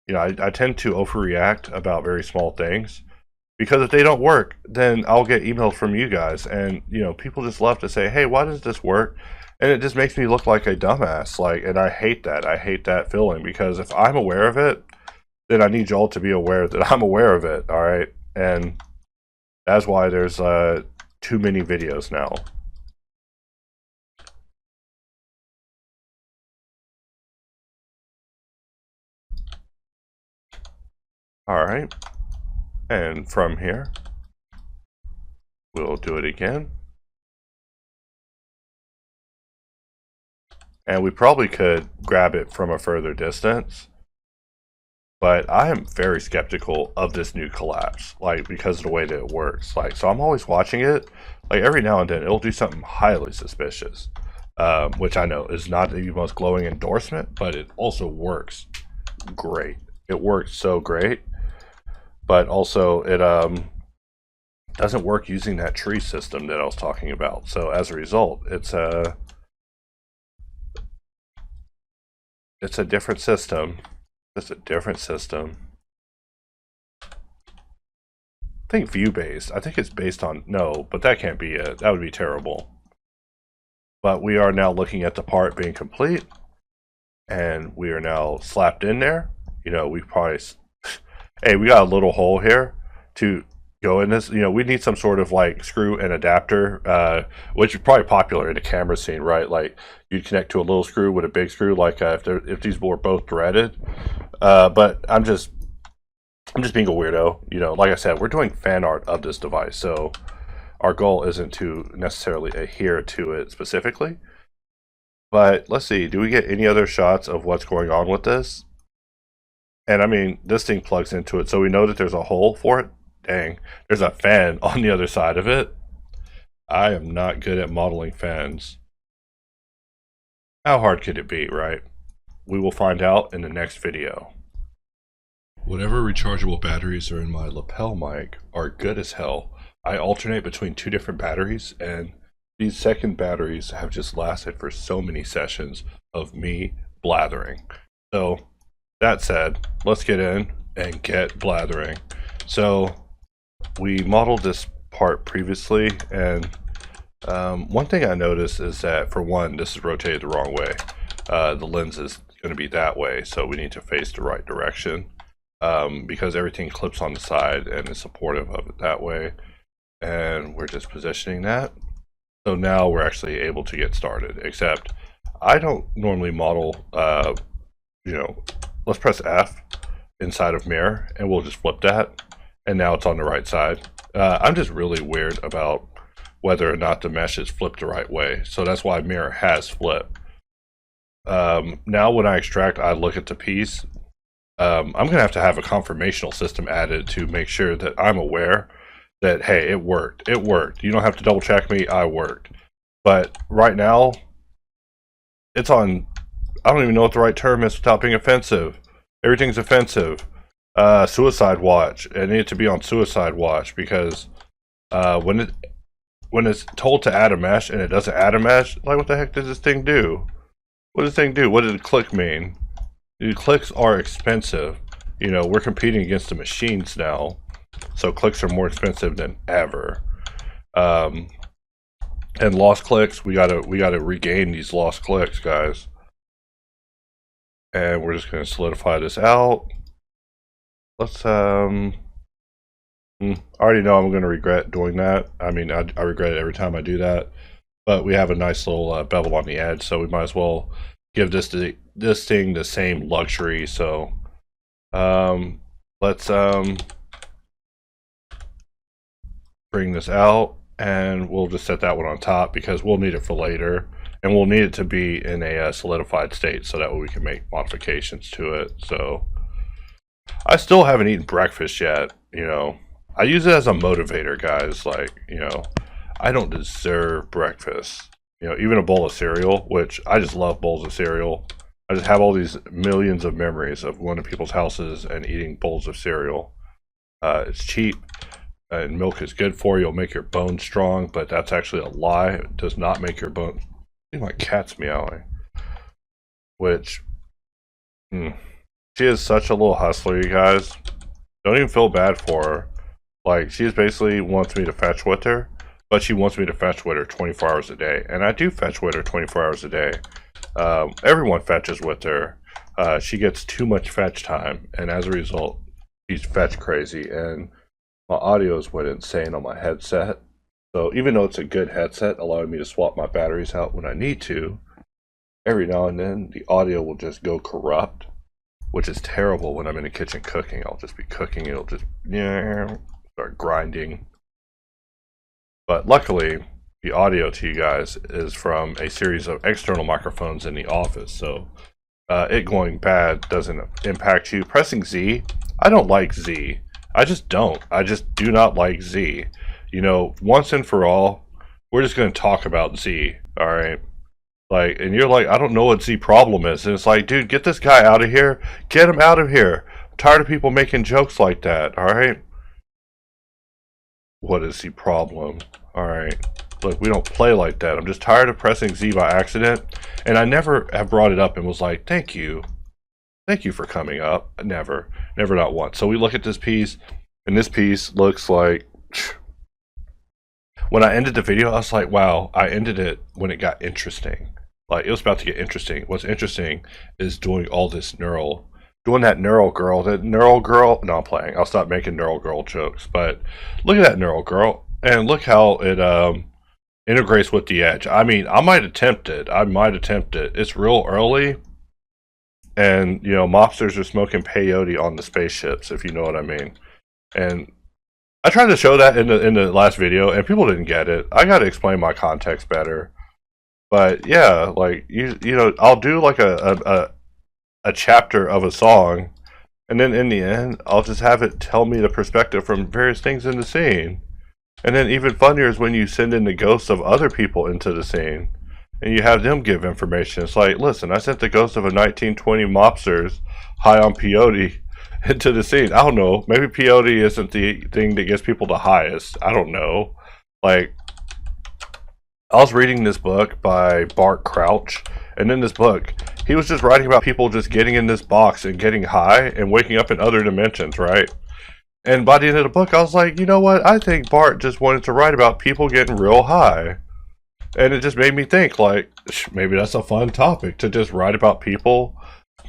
you know, I tend to overreact about very small things, because if they don't work, then I'll get emails from you guys, and you know, people just love to say, hey, why does this work? And it just makes me look like a dumbass. Like, and I hate that. I hate that feeling, because if I'm aware of it, then I need y'all to be aware that I'm aware of it. All right, and that's why there's too many videos now. All right, and from here, we'll do it again. And we probably could grab it from a further distance, but I am very skeptical of this new collapse, like, because of the way that it works. Like, so I'm always watching it. Like, every now and then it'll do something highly suspicious, which I know is not the most glowing endorsement, but it also works great. It works so great, but also it doesn't work using that tree system that I was talking about. So as a result, it's a different system. It's a different system. I think view-based. I think it's based on... No, but that can't be it. That would be terrible. But we are now looking at the part being complete, and we are now slapped in there. You know, we probably... Hey, we got a little hole here to go in this. You know, we need some sort of like screw and adapter, which is probably popular in the camera scene, right? Like, you'd connect to a little screw with a big screw, like if these were both threaded. But I'm just being a weirdo. You know, like I said, we're doing fan art of this device, so our goal isn't to necessarily adhere to it specifically. But let's see, do we get any other shots of what's going on with this? And I mean, this thing plugs into it, so we know that there's a hole for it. Dang, there's a fan on the other side of it. I am not good at modeling fans. How hard could it be, right? We will find out in the next video. Whatever rechargeable batteries are in my lapel mic are good as hell. I alternate between two different batteries, and these second batteries have just lasted for so many sessions of me blathering. So, that said, let's get in and get blathering. So, we modeled this part previously, and one thing I noticed is that, for one, this is rotated the wrong way. The lens is going to be that way, so we need to face the right direction, because everything clips on the side and is supportive of it that way. And we're just positioning that. So now we're actually able to get started, except I don't normally model, you know, let's press F inside of mirror, and we'll just flip that. And now it's on the right side. I'm just really weird about whether or not the mesh is flipped the right way. So that's why mirror has flip. now when I extract, I look at the piece. I'm going to have a confirmational system added to make sure that I'm aware that, hey, it worked. It worked. You don't have to double check me. I worked. But right now, it's on, I don't even know what the right term is without being offensive. Everything's offensive. Suicide watch. I need it to be on suicide watch because when it's told to add a mesh and it doesn't add a mesh, like what the heck does this thing do? What does this thing do? What did click mean? The clicks are expensive. You know, we're competing against the machines now, so clicks are more expensive than ever. And lost clicks, we gotta regain these lost clicks, guys. And we're just gonna solidify this out. Let's I already know I'm gonna regret doing that. I mean, I regret it every time I do that. But we have a nice little bevel on the edge, so we might as well give this thing the same luxury. So let's bring this out, and we'll just set that one on top because we'll need it for later, and we'll need it to be in a solidified state so that way we can make modifications to it. So I still haven't eaten breakfast yet. You know, I use it as a motivator, guys. Like, you know, I don't deserve breakfast. You know, even a bowl of cereal, which I just love bowls of cereal. I just have all these millions of memories of going to people's houses and eating bowls of cereal. It's cheap, and milk is good for you. It'll make your bones strong, but that's actually a lie. It does not make your bones. I think my cat's meowing. Which, she is such a little hustler, you guys. Don't even feel bad for her. Like, she basically wants me to fetch with her. But she wants me to fetch with her 24 hours a day. And I do fetch with her 24 hours a day. Everyone fetches with her. She gets too much fetch time. And as a result, she's fetch crazy. And my audios went insane on my headset. So even though it's a good headset, allowing me to swap my batteries out when I need to, every now and then the audio will just go corrupt. Which is terrible when I'm in the kitchen cooking. I'll just be cooking. It'll just start grinding. But luckily, the audio to you guys is from a series of external microphones in the office, so it going bad doesn't impact you. Pressing Z, I don't like Z. I just don't. I just do not like Z. You know, once and for all, we're just going to talk about Z, alright? Like, and you're like, I don't know what Z problem is. And it's like, dude, get this guy out of here. Get him out of here. I'm tired of people making jokes like that, alright? What is the problem? Alright. Look, we don't play like that. I'm just tired of pressing Z by accident. And I never have brought it up and was like, thank you. Thank you for coming up. Never. Never, not once. So we look at this piece, and this piece looks like... When I ended the video, I was like, wow, I ended it when it got interesting. Like, it was about to get interesting. What's interesting is doing all this doing that neural girl, no, I'm playing. I'll stop making neural girl jokes, but look at that neural girl, and look how it integrates with the edge. I mean, I might attempt it. It's real early, and, you know, mobsters are smoking peyote on the spaceships, if you know what I mean. And I tried to show that in the last video, and people didn't get it. I got to explain my context better. But yeah, like, you know, I'll do like a chapter of a song, and then in the end I'll just have it tell me the perspective from various things in the scene. And then even funnier is when you send in the ghosts of other people into the scene and you have them give information. It's like, listen, I sent the ghost of a 1920 mobsters high on peyote into the scene. I don't know, maybe peyote isn't the thing that gets people the highest. I don't know. Like, I was reading this book by Bart Crouch, and in this book, he was just writing about people just getting in this box and getting high and waking up in other dimensions, right? And by the end of the book, I was like, you know what? I think Bart just wanted to write about people getting real high. And it just made me think, like, maybe that's a fun topic to just write about people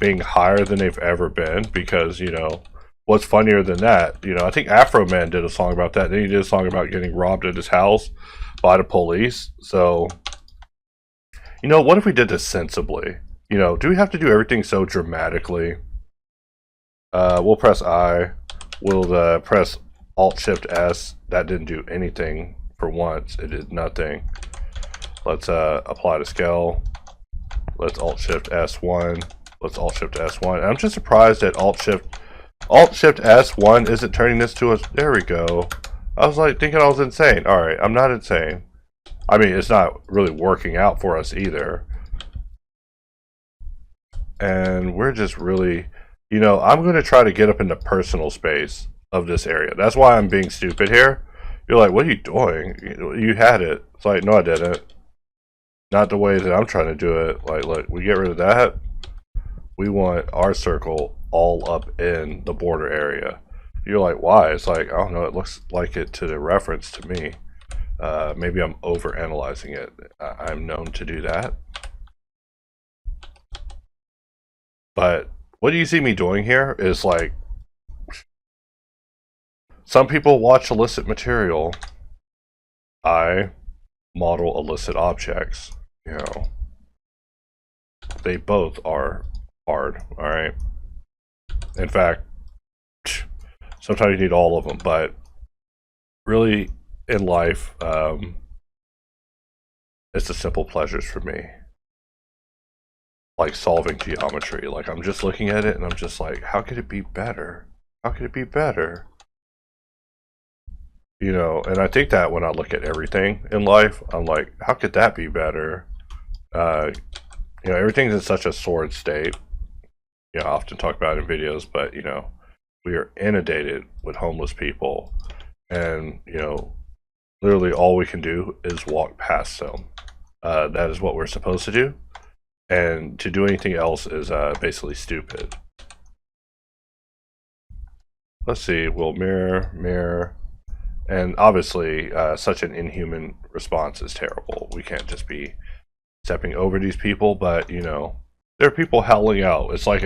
being higher than they've ever been. Because, you know, what's funnier than that? You know, I think Afro Man did a song about that. Then he did a song about getting robbed at his house by the police. So, you know, what if we did this sensibly? You know, do we have to do everything so dramatically? We'll press I. We'll press Alt-Shift-S. That didn't do anything for once. It did nothing. Let's apply to scale. Let's Alt Shift S1. Let's Alt Shift S1. And I'm just surprised that Alt Shift S1 isn't turning this to us. There we go. I was like thinking I was insane. Alright, I'm not insane. I mean, it's not really working out for us either. And we're just really, you know, I'm going to try to get up into personal space of this area. That's why I'm being stupid here. You're like, what are you doing? You had it. It's like, no, I didn't. Not the way that I'm trying to do it. Like, look, we get rid of that. We want our circle all up in the border area. You're like, why? It's like, I don't know. It looks like it to the reference to me. Maybe I'm over analyzing it. I'm known to do that. But what do you see me doing here is like, some people watch illicit material. I model illicit objects. You know, they both are hard. All right. In fact, sometimes you need all of them, but really in life, it's the simple pleasures for me. Like solving geometry. Like I'm just looking at it and I'm just like, how could it be better? How could it be better? You know, and I think that when I look at everything in life, I'm like, how could that be better? You know, everything's in such a sword state. You know, I often talk about it in videos, but you know, we are inundated with homeless people, and you know, literally all we can do is walk past them. That is what we're supposed to do, and to do anything else is basically stupid. Let's see, we'll mirror, and obviously such an inhuman response is terrible. We can't just be stepping over these people, but you know, there are people howling out. It's like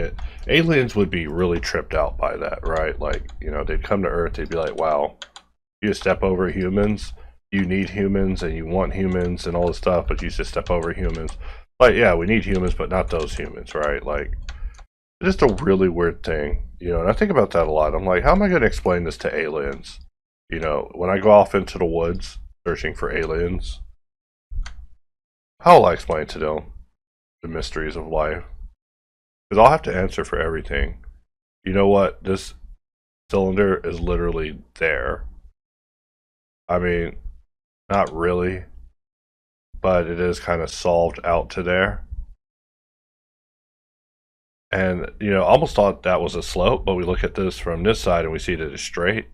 aliens would be really tripped out by that, right? Like, you know, they'd come to Earth, they'd be like, wow, you just step over humans, you need humans and you want humans and all this stuff, but you just step over humans. Like, yeah, we need humans, but not those humans, right? Like, it's just a really weird thing, you know, and I think about that a lot. I'm like, how am I going to explain this to aliens? You know, when I go off into the woods searching for aliens, how will I explain to them the mysteries of life? Because I'll have to answer for everything. You know what? This cylinder is literally there. I mean, not really, but it is kind of solved out to there. And, you know, I almost thought that was a slope, but we look at this from this side and we see that it's straight.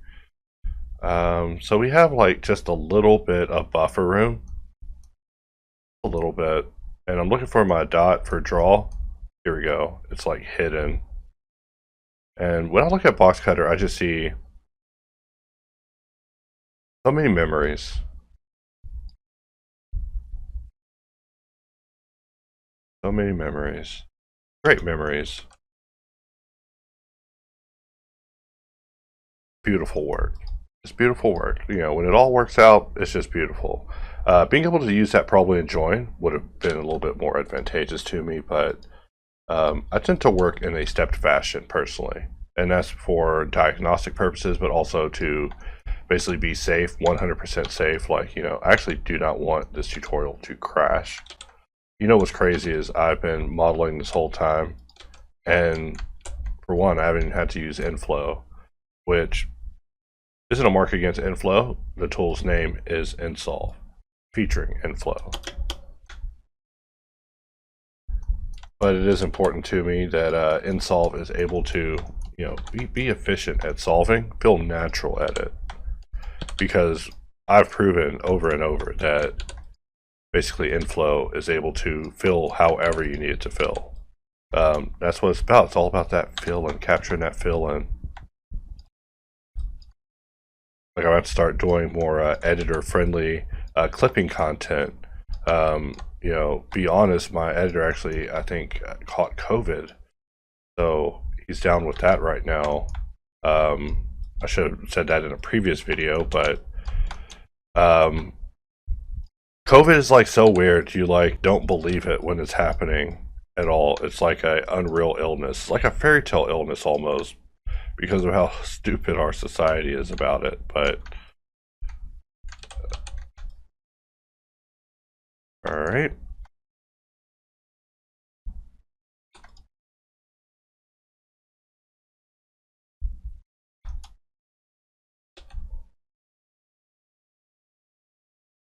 So we have like just a little bit of buffer room. A little bit. And I'm looking for my dot for draw. Here we go. It's like hidden. And when I look at boxcutter, I just see so many memories. So many memories. Great memories. Beautiful work. It's beautiful work. You know, when it all works out, it's just beautiful. Being able to use that probably and join would have been a little bit more advantageous to me, but I tend to work in a stepped fashion personally, and that's for diagnostic purposes, but also to basically be safe, 100% safe. Like, you know, I actually do not want this tutorial to crash. You know what's crazy is I've been modeling this whole time, and for one, I haven't had to use inflow, which isn't a mark against inflow. The tool's name is insolve, featuring inflow. But it is important to me that insolve is able to, you know, be efficient at solving, feel natural at it. Because I've proven over and over that basically inflow is able to fill however you need it to fill. That's what it's about. It's all about that fill and capturing that fill in. Like, I have to start doing more editor-friendly clipping content. You know, be honest, my editor actually, I think, caught COVID. So he's down with that right now. I should have said that in a previous video, but COVID is like so weird. You like don't believe it when it's happening at all. It's like a unreal illness. It's like a fairy tale illness almost, because of how stupid our society is about it. But all right.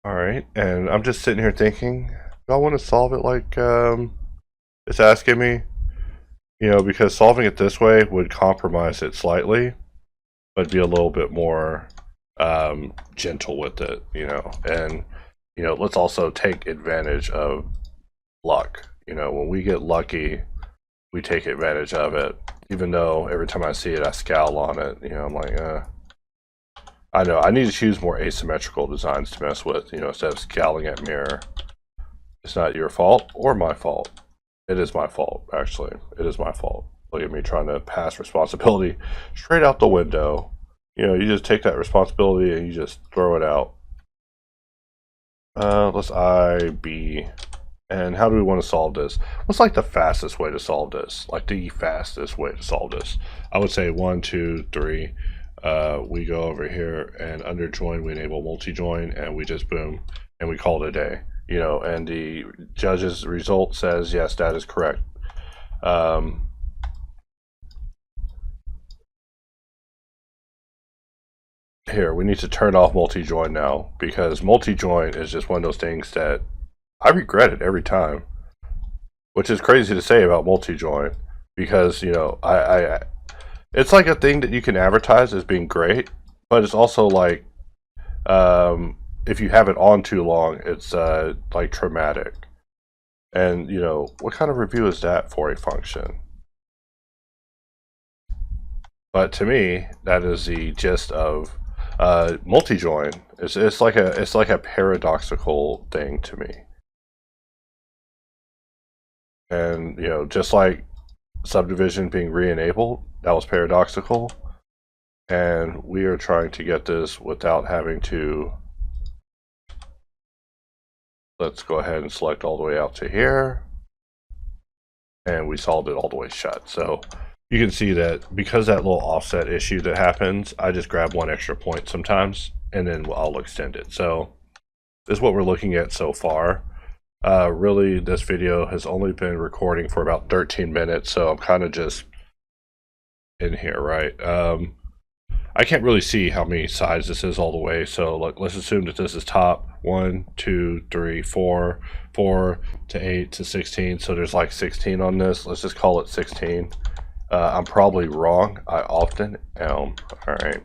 All right, and I'm just sitting here thinking, do I want to solve it like it's asking me? Because solving it this way would compromise it slightly, but be a little bit more gentle with it, and let's also take advantage of luck. When we get lucky, we take advantage of it, even though every time I see it I scowl on it. I'm like, I know I need to choose more asymmetrical designs to mess with, instead of scowling at mirror. It's not your fault or my fault. It is my fault, actually. It is my fault. Look at me trying to pass responsibility straight out the window. You just take that responsibility and you just throw it out. Let's I, B. And how do we want to solve this? What's like the fastest way to solve this? Like the fastest way to solve this? I would say 1, 2, 3. We go over here and under join, we enable multi-join and we just boom, and we call it a day. And the judge's result says, yes, that is correct. Here, we need to turn off multi-join now, because multi-join is just one of those things that I regret it every time, which is crazy to say about multi-join, because, it's like a thing that you can advertise as being great, but it's also like, if you have it on too long, it's like traumatic. And what kind of review is that for a function? But to me, that is the gist of multi-join. It's like a paradoxical thing to me. And just like subdivision being re-enabled, that was paradoxical. And we are trying to get this without having to. Let's go ahead and select all the way out to here. And we solved it all the way shut. So you can see that because that little offset issue that happens, I just grab one extra point sometimes, and then I'll extend it. So this is what we're looking at so far. Really, this video has only been recording for about 13 minutes, so I'm kind of just in here, right? I can't really see how many sides this is all the way, so let's assume that this is top 1, 2, 3, 4, 4 to 8 to 16, so there's like 16 on this. Let's just call it 16. I'm probably wrong. I often am. All right.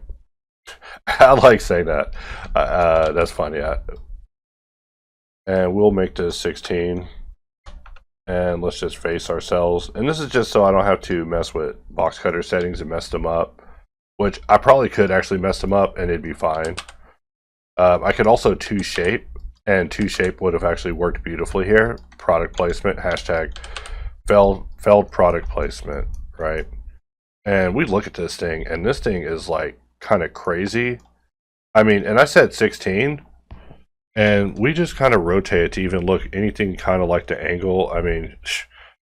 I like saying that. That's funny. And we'll make this 16. And let's just face ourselves. And this is just so I don't have to mess with boxcutter settings and mess them up, which I probably could actually mess them up and it'd be fine. I could also 2shape, and 2shape would have actually worked beautifully here. Product placement, hashtag failed product placement, right? And we look at this thing, and this thing is like kind of crazy. I mean, and I said 16, and we just kind of rotate it to even look anything kind of like the angle. I mean,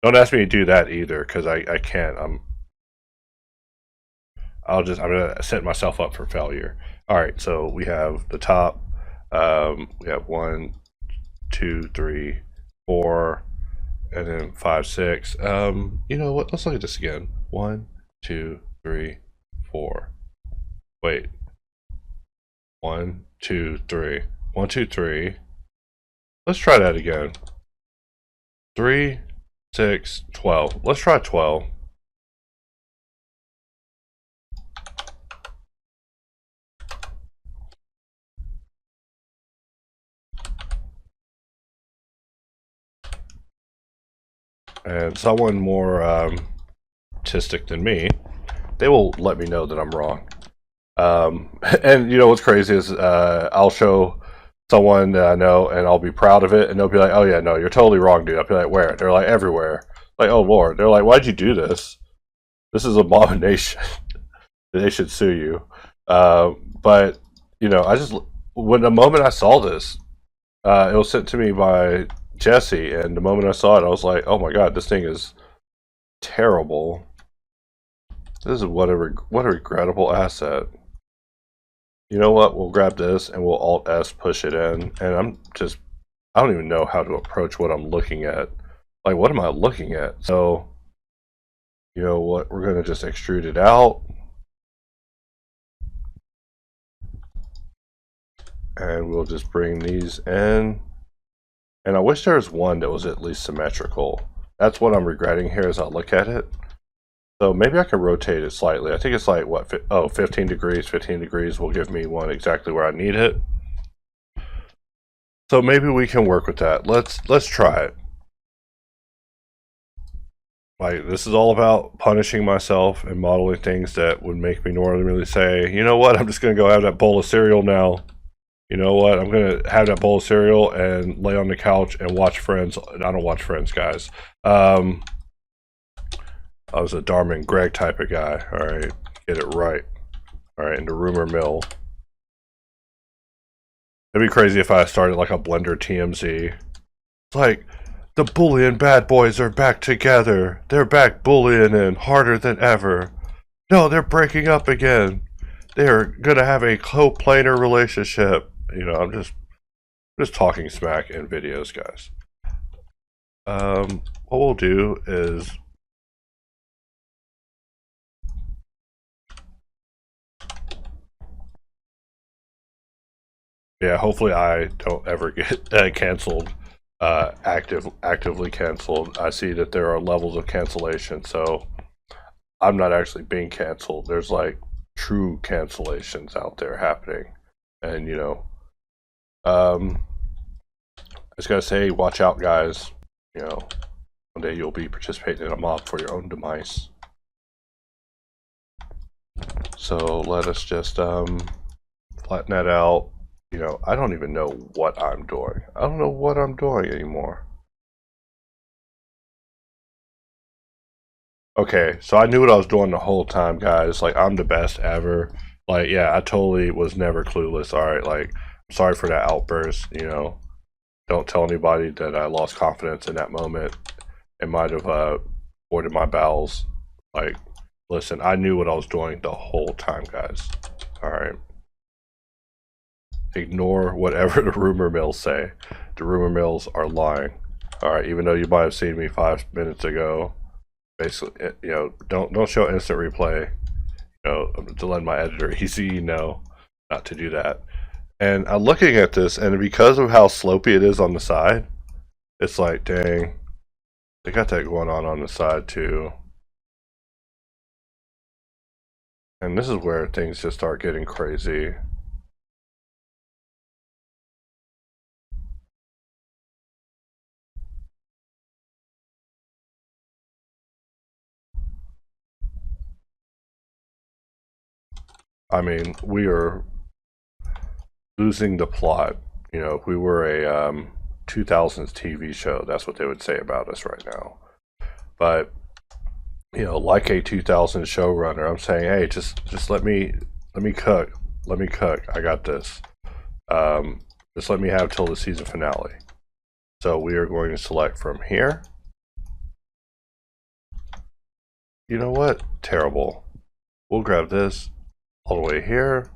don't ask me to do that either, because I can't. I'm gonna set myself up for failure. All right, so we have the top. We have 1, 2, 3, 4, and then 5, 6. You know what? Let's look at this again. 1, 2, 3, 4. Wait. 1, 2, 3. 1, 2, 3. Let's try that again. 3, 6, 12. Let's try 12. And someone more artistic than me, they will let me know that I'm wrong. And what's crazy is I'll show someone that I know and I'll be proud of it, and they'll be like, oh yeah, no, you're totally wrong, dude. I'll be like, where? They're like, everywhere. Like, oh Lord. They're like, why'd you do this? This is abomination. They should sue you. But when the moment I saw this, it was sent to me by Jesse, and the moment I saw it, I was like, oh my god, this thing is terrible. This is what a regrettable asset. You know what? We'll grab this and we'll Alt-S push it in, and I don't even know how to approach what I'm looking at. Like, what am I looking at? So, you know what? We're gonna just extrude it out. And we'll just bring these in. And I wish there was one that was at least symmetrical. That's what I'm regretting here as I look at it. So maybe I can rotate it slightly. I think it's like, what, 15 degrees. 15 degrees will give me one exactly where I need it. So maybe we can work with that. Let's try it. Like, this is all about punishing myself and modeling things that would make me normally say, you know what, I'm just going to go have that bowl of cereal now. You know what, I'm going to have that bowl of cereal and lay on the couch and watch Friends. I don't watch Friends, guys. I was a Dharma and Greg type of guy. All right, get it right. All right, into rumor mill. It'd be crazy if I started like a Blender TMZ. It's like, the Boolean bad boys are back together. They're back Booleaning harder than ever. No, they're breaking up again. They're gonna have a coplanar relationship. You know, I'm just talking smack in videos, guys. What we'll do is yeah, hopefully I don't ever get canceled. Actively canceled. I see that there are levels of cancellation, so I'm not actually being canceled. There's like true cancellations out there happening, and you know, I just gotta say, watch out, guys. You know, one day you'll be participating in a mob for your own demise. So let us just flatten that out. You know, I don't even know what I'm doing. I don't know what I'm doing anymore. Okay, so I knew what I was doing the whole time, guys. Like, I'm the best ever. Like, yeah, I totally was never clueless. Alright, like, I'm sorry for that outburst, you know. Don't tell anybody that I lost confidence in that moment. It might have voided my bowels. Like, listen, I knew what I was doing the whole time, guys. Alright. Ignore whatever the rumor mills say. The rumor mills are lying. Alright, even though you might have seen me 5 minutes ago. Basically, you know, don't show instant replay. You know, to let my editor easy know not to do that. And I'm looking at this, and because of how slopey it is on the side, it's like, dang, they got that going on the side too. And this is where things just start getting crazy. I mean, we are losing the plot. You know, if we were a 2000s TV show, that's what they would say about us right now. But you know, like a 2000 showrunner, I'm saying, hey, just let me cook. Let me cook. I got this. Just let me have till the season finale. So we are going to select from here. You know what? Terrible. We'll grab this all the way here.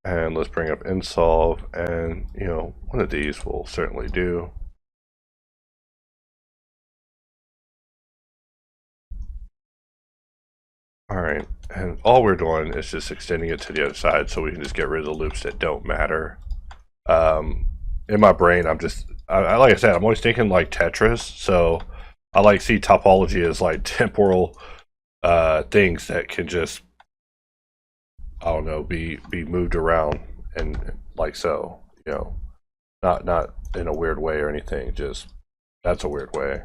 And let's bring up insolve, and you know, one of these will certainly do. Alright, and all we're doing is just extending it to the other side so we can just get rid of the loops that don't matter. In my brain, I'm just, like I said, I'm always thinking like Tetris, so I like see topology as like temporal things that can just, I don't know, be moved around and like so, you know, not in a weird way or anything, just that's a weird way.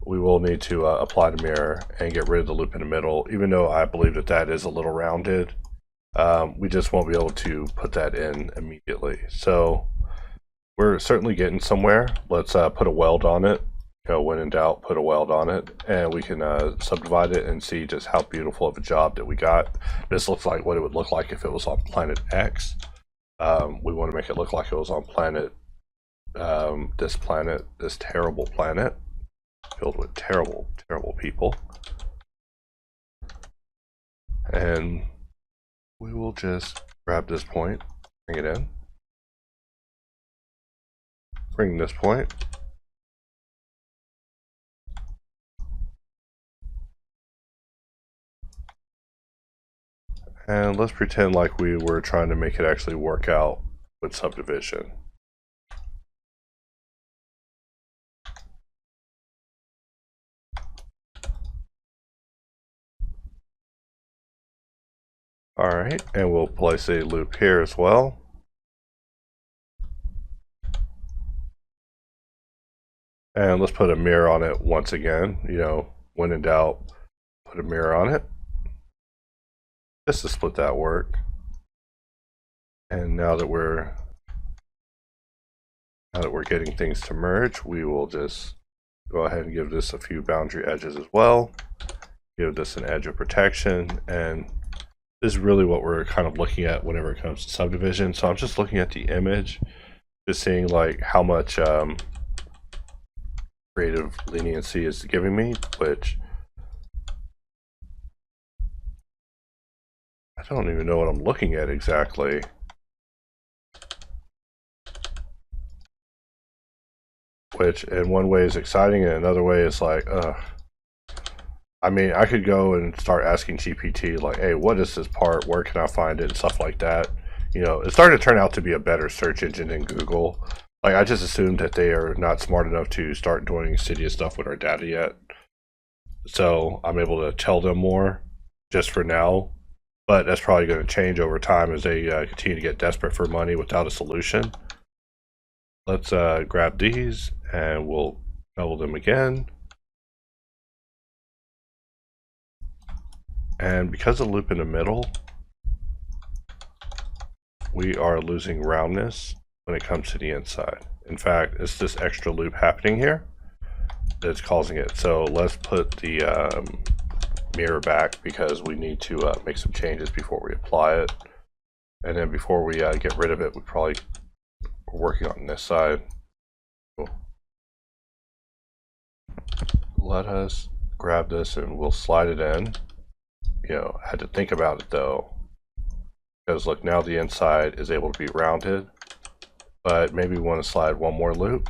We will need to apply the mirror and get rid of the loop in the middle, even though I believe that that is a little rounded. We just won't be able to put that in immediately. So we're certainly getting somewhere. Let's put a weld on it. You know, when in doubt, put a weld on it, and we can subdivide it and see just how beautiful of a job that we got. This looks like what it would look like if it was on planet X. We want to make it look like it was on planet, this terrible planet, filled with terrible people. And we will just grab this point, bring it in, bring this point, And let's pretend like we were trying to make it actually work out with subdivision. Alright, and we'll place a loop here as well. And let's put a mirror on it once again. You know, when in doubt, put a mirror on it. Just to split that work. And now that we're getting things to merge, we will just go ahead and give this a few boundary edges as well. Give this an edge of protection, and this is really what we're kind of looking at whenever it comes to subdivision. So I'm just looking at the image, just seeing like how much creative leniency is giving me, which I don't even know what I'm looking at exactly. Which in one way is exciting and another way is like, I mean, I could go and start asking GPT like, hey, what is this part? Where can I find it? And stuff like that. You know, it's starting to turn out to be a better search engine than Google. Like, I just assumed that they are not smart enough to start doing insidious stuff with our data yet. So I'm able to tell them more just for now. But that's probably going to change over time as they continue to get desperate for money without a solution. Let's grab these and we'll double them again. And because of the loop in the middle, we are losing roundness when it comes to the inside. In fact, it's this extra loop happening here that's causing it. So let's put the mirror back because we need to make some changes before we apply it. And then before we get rid of it, we probably are working on this side. Cool. Let us grab this and we'll slide it in. You know, I had to think about it though, because look, now the inside is able to be rounded, but maybe we want to slide one more loop.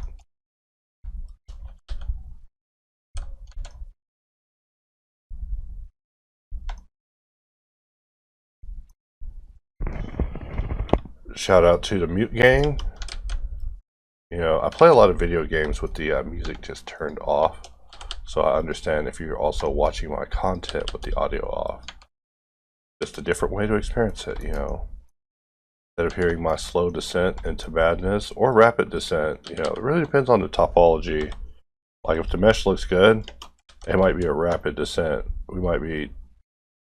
Shout out to the Mute Gang. You know, I play a lot of video games with the music just turned off. So I understand if you're also watching my content with the audio off. Just a different way to experience it, you know. Instead of hearing my slow descent into madness or rapid descent, you know, it really depends on the topology. Like if the mesh looks good, it might be a rapid descent. We might be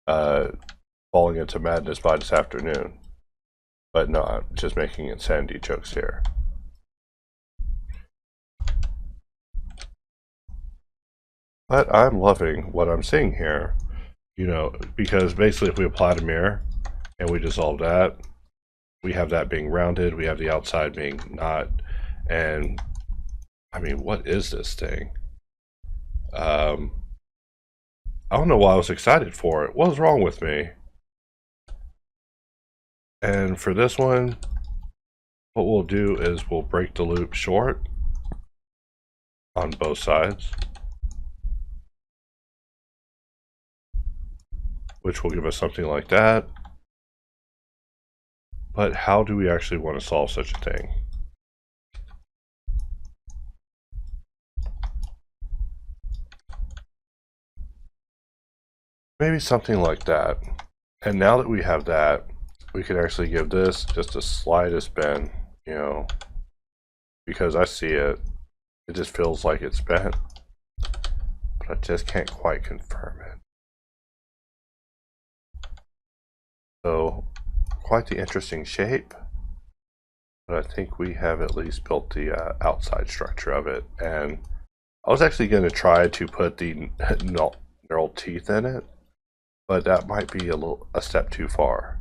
falling into madness by this afternoon. But no, I'm just making insanity jokes here. But I'm loving what I'm seeing here, you know, because basically if we apply the mirror and we dissolve that, we have that being rounded, we have the outside being not, and I mean, what is this thing? I don't know why I was excited for it. What was wrong with me? And for this one, what we'll do is we'll break the loop short on both sides, which will give us something like that. But how do we actually want to solve such a thing? Maybe something like that. And now that we have that, we could actually give this just the slightest bend, you know, because I see it. It just feels like it's bent, but I just can't quite confirm it. So quite the interesting shape, but I think we have at least built the outside structure of it. And I was actually going to try to put the neural teeth in it, but that might be a step too far.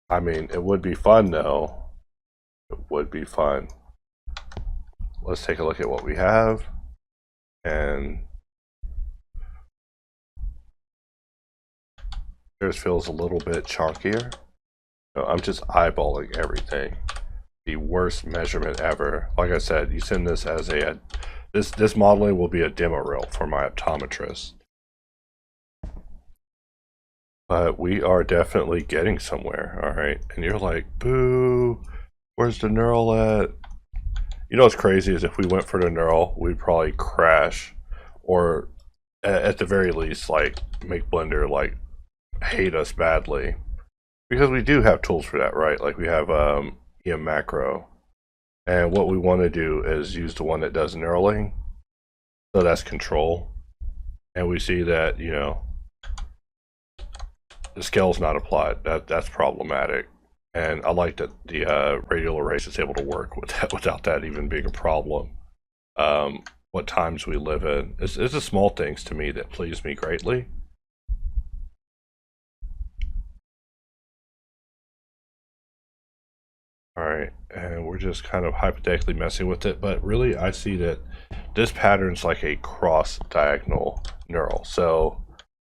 I mean, it would be fun though. It would be fun. Let's take a look at what we have, and yours feels a little bit chunkier. So I'm just eyeballing everything. The worst measurement ever. Like I said, you send this as a this modeling will be a demo reel for my optometrist. But we are definitely getting somewhere, alright? And you're like, boo, where's the neural at? You know what's crazy is if we went for the neural, we'd probably crash, or at the very least, like, make Blender, like, hate us badly. Because we do have tools for that, right? Like, we have EM macro. And what we want to do is use the one that does knurling. So that's control. And we see that, you know, the scale's not applied. That's problematic. And I like that the radial erase is able to work with that without that even being a problem. What times we live in. It's the small things to me that please me greatly. Alright, and we're just kind of hypothetically messing with it, but really I see that this pattern's like a cross-diagonal neural. So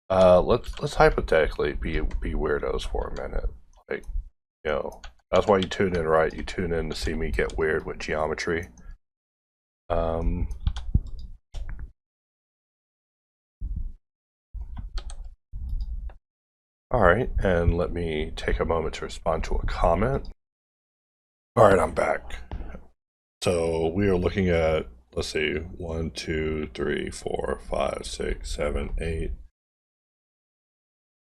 let's hypothetically be weirdos for a minute. Like, you know, that's why you tune in, right? You tune in to see me get weird with geometry. Alright, and let me take a moment to respond to a comment. Alright, I'm back. So we are looking at, let's see, 1, 2, 3, 4, 5, 6, 7, 8.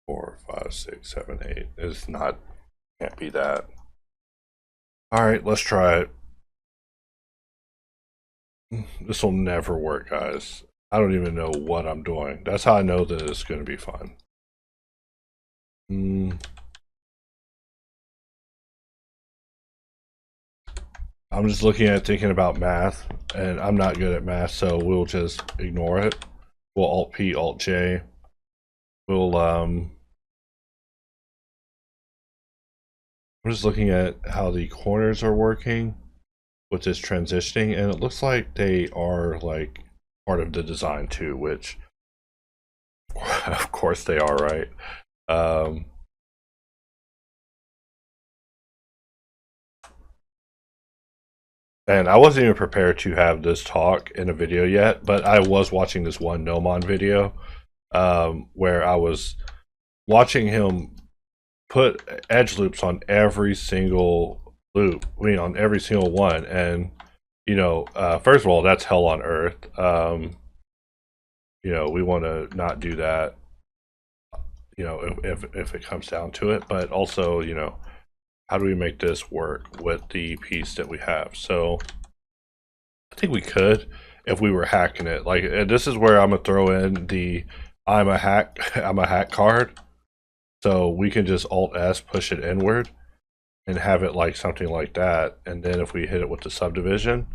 4, 5, 6, 7, 8. It's not, can't be that. Alright, let's try it. This will never work, guys. I don't even know what I'm doing. That's how I know that it's going to be fun. I'm just looking at thinking about math, and I'm not good at math, so we'll just ignore it. We'll Alt-P, Alt-J. We'll, I'm just looking at how the corners are working with this transitioning, and it looks like they are, like, part of the design too, which, of course they are, right? And I wasn't even prepared to have this talk in a video yet, but I was watching this one Nomon video where I was watching him put edge loops on every single loop, I mean on every single one, and you know, first of all, that's hell on earth. You know, we want to not do that, you know, if it comes down to it, but also, you know, how do we make this work with the piece that we have? So I think we could if we were hacking it. Like, this is where I'm gonna throw in the I'm a hack card. So we can just Alt S, push it inward, and have it like something like that. And then if we hit it with the subdivision,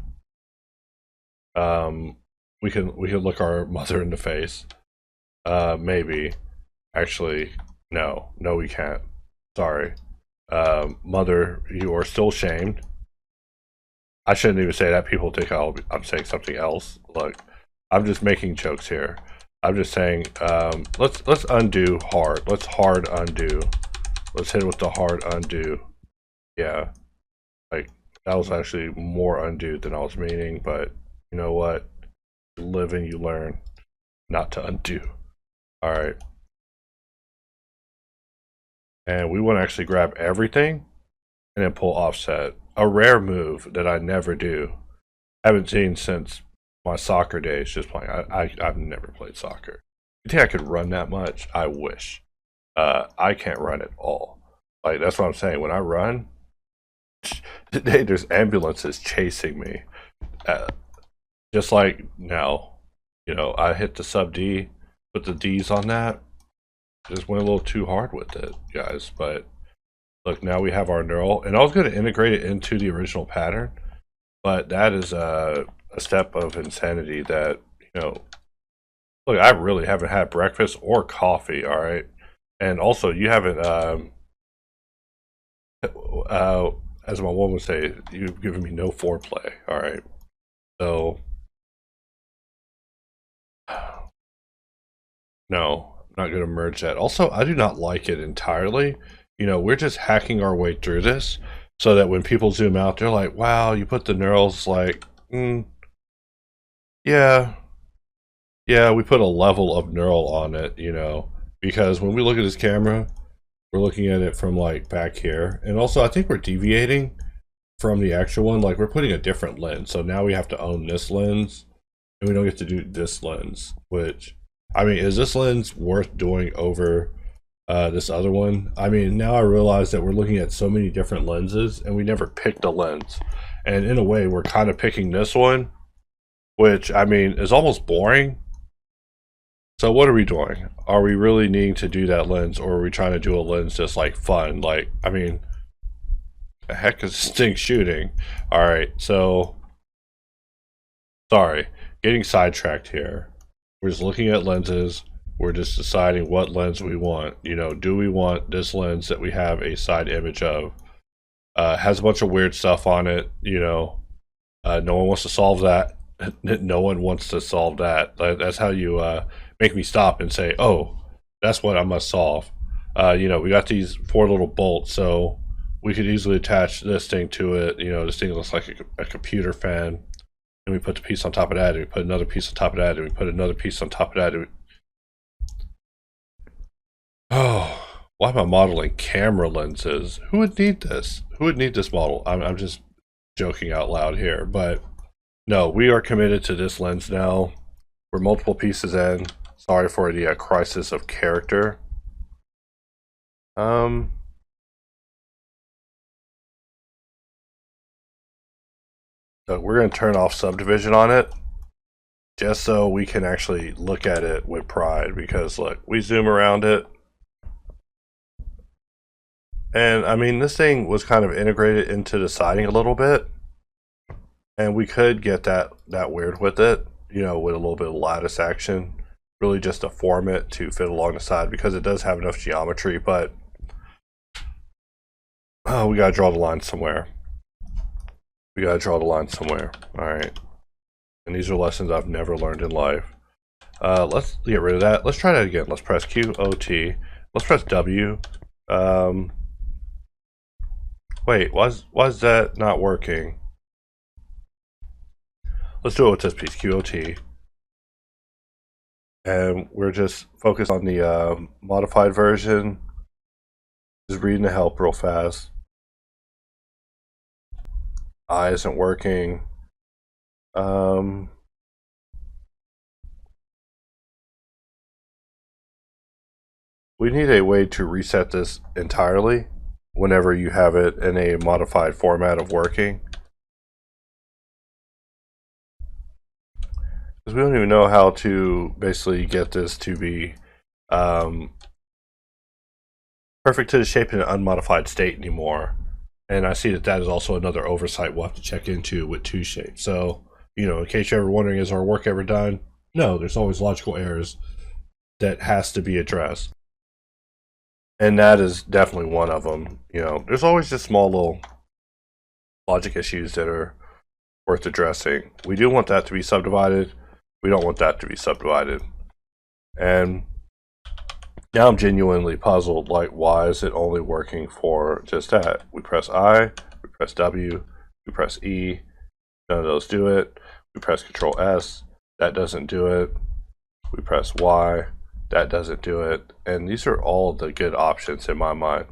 we can look our mother in the face. Maybe. Actually, no, we can't. Sorry. Mother, you are still shamed. I shouldn't even say that. People think I'm saying something else. Look, I'm just making jokes here. I'm just saying, let's undo hard. Let's hard undo. Let's hit it with the hard undo. Yeah, like that was actually more undo than I was meaning, but you know what? You live and you learn not to undo. All right. And we want to actually grab everything and then pull offset. A rare move that I never do. I haven't seen since my soccer days, just playing. I've never played soccer. You think I could run that much? I wish. I can't run at all. Like, that's what I'm saying. When I run, there's ambulances chasing me. Just like now, you know, I hit the sub D, put the D's on that. Just went a little too hard with it, guys. But look, now we have our neural, and I was going to integrate it into the original pattern, but that is a step of insanity that, you know, look, I really haven't had breakfast or coffee, all right? And also, you haven't, as my woman would say, you've given me no foreplay, all right? So, no. Not going to merge that. Also, I do not like it entirely. You know, we're just hacking our way through this so that when people zoom out, they're like, wow, you put the neurals like, yeah, we put a level of neural on it, you know. because when we look at this camera, we're looking at it from like back here, and also I think we're deviating from the actual one. Like we're putting a different lens, so now we have to own this lens, and we don't get to do this lens. Which, I mean, is this lens worth doing over this other one? I mean, now I realize that we're looking at so many different lenses, and we never picked a lens. And in a way, we're kind of picking this one, which I mean is almost boring. So what are we doing? Are we really needing to do that lens, or are we trying to do a lens just like fun? Like, I mean, the heck is this thing shooting? All right, so sorry, getting sidetracked here. We're just looking at lenses. We're just deciding what lens we want. You know, do we want this lens that we have a side image of? Has a bunch of weird stuff on it. You know, no one wants to solve that. No one wants to solve that. That's how you make me stop and say, oh, that's what I must solve. You know, we got these 4 little bolts, so we could easily attach this thing to it. You know, this thing looks like a computer fan. And we put the piece on top of that, and we put another piece on top of that, and we put another piece on top of that. Oh, why am I modeling camera lenses? Who would need this? Who would need this model? I'm just joking out loud here, but no, we are committed to this lens now. We're multiple pieces in. Sorry for the crisis of character. So we're going to turn off subdivision on it, just so we can actually look at it with pride, because look, we zoom around it. And I mean, this thing was kind of integrated into the siding a little bit, and we could get that weird with it, you know, with a little bit of lattice action, really just to form it to fit along the side, because it does have enough geometry. But oh, we gotta draw the line somewhere. We gotta draw the line somewhere. All right, and these are lessons I've never learned in life. Let's get rid of that. Let's try that again. Let's press QOT. Let's press W. Wait, why's that not working? Let's do it with this piece, QOT. And we're just focused on the modified version. Just reading the help real fast. I isn't working. We need a way to reset this entirely whenever you have it in a modified format of working. Because we don't even know how to basically get this to be perfect to the shape in an unmodified state anymore. And I see that that is also another oversight we'll have to check into with 2 shapes. So, you know, in case you're ever wondering, is our work ever done? No, there's always logical errors that has to be addressed. And that is definitely one of them. You know, there's always just small little logic issues that are worth addressing. We do want that to be subdivided. We don't want that to be subdivided. And now I'm genuinely puzzled, like, why is it only working for just that? We press I, we press W, we press E, none of those do it. We press Control S, that doesn't do it. We press Y, that doesn't do it. And these are all the good options in my mind.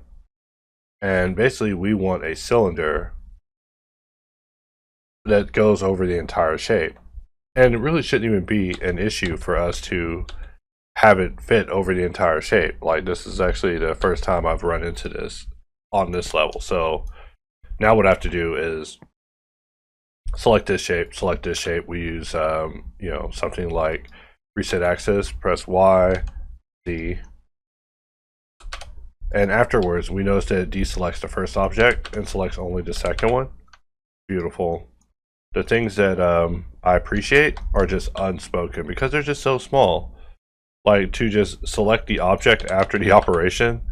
And basically we want a cylinder that goes over the entire shape. And it really shouldn't even be an issue for us to have it fit over the entire shape. Like, this is actually the first time I've run into this on this level. So now what I have to do is select this shape, We use you know, something like reset axis, press Y, D, and afterwards we notice that it deselects the first object and selects only the second one. Beautiful. The things that I appreciate are just unspoken because they're just so small. Like, to just select the object after the operation,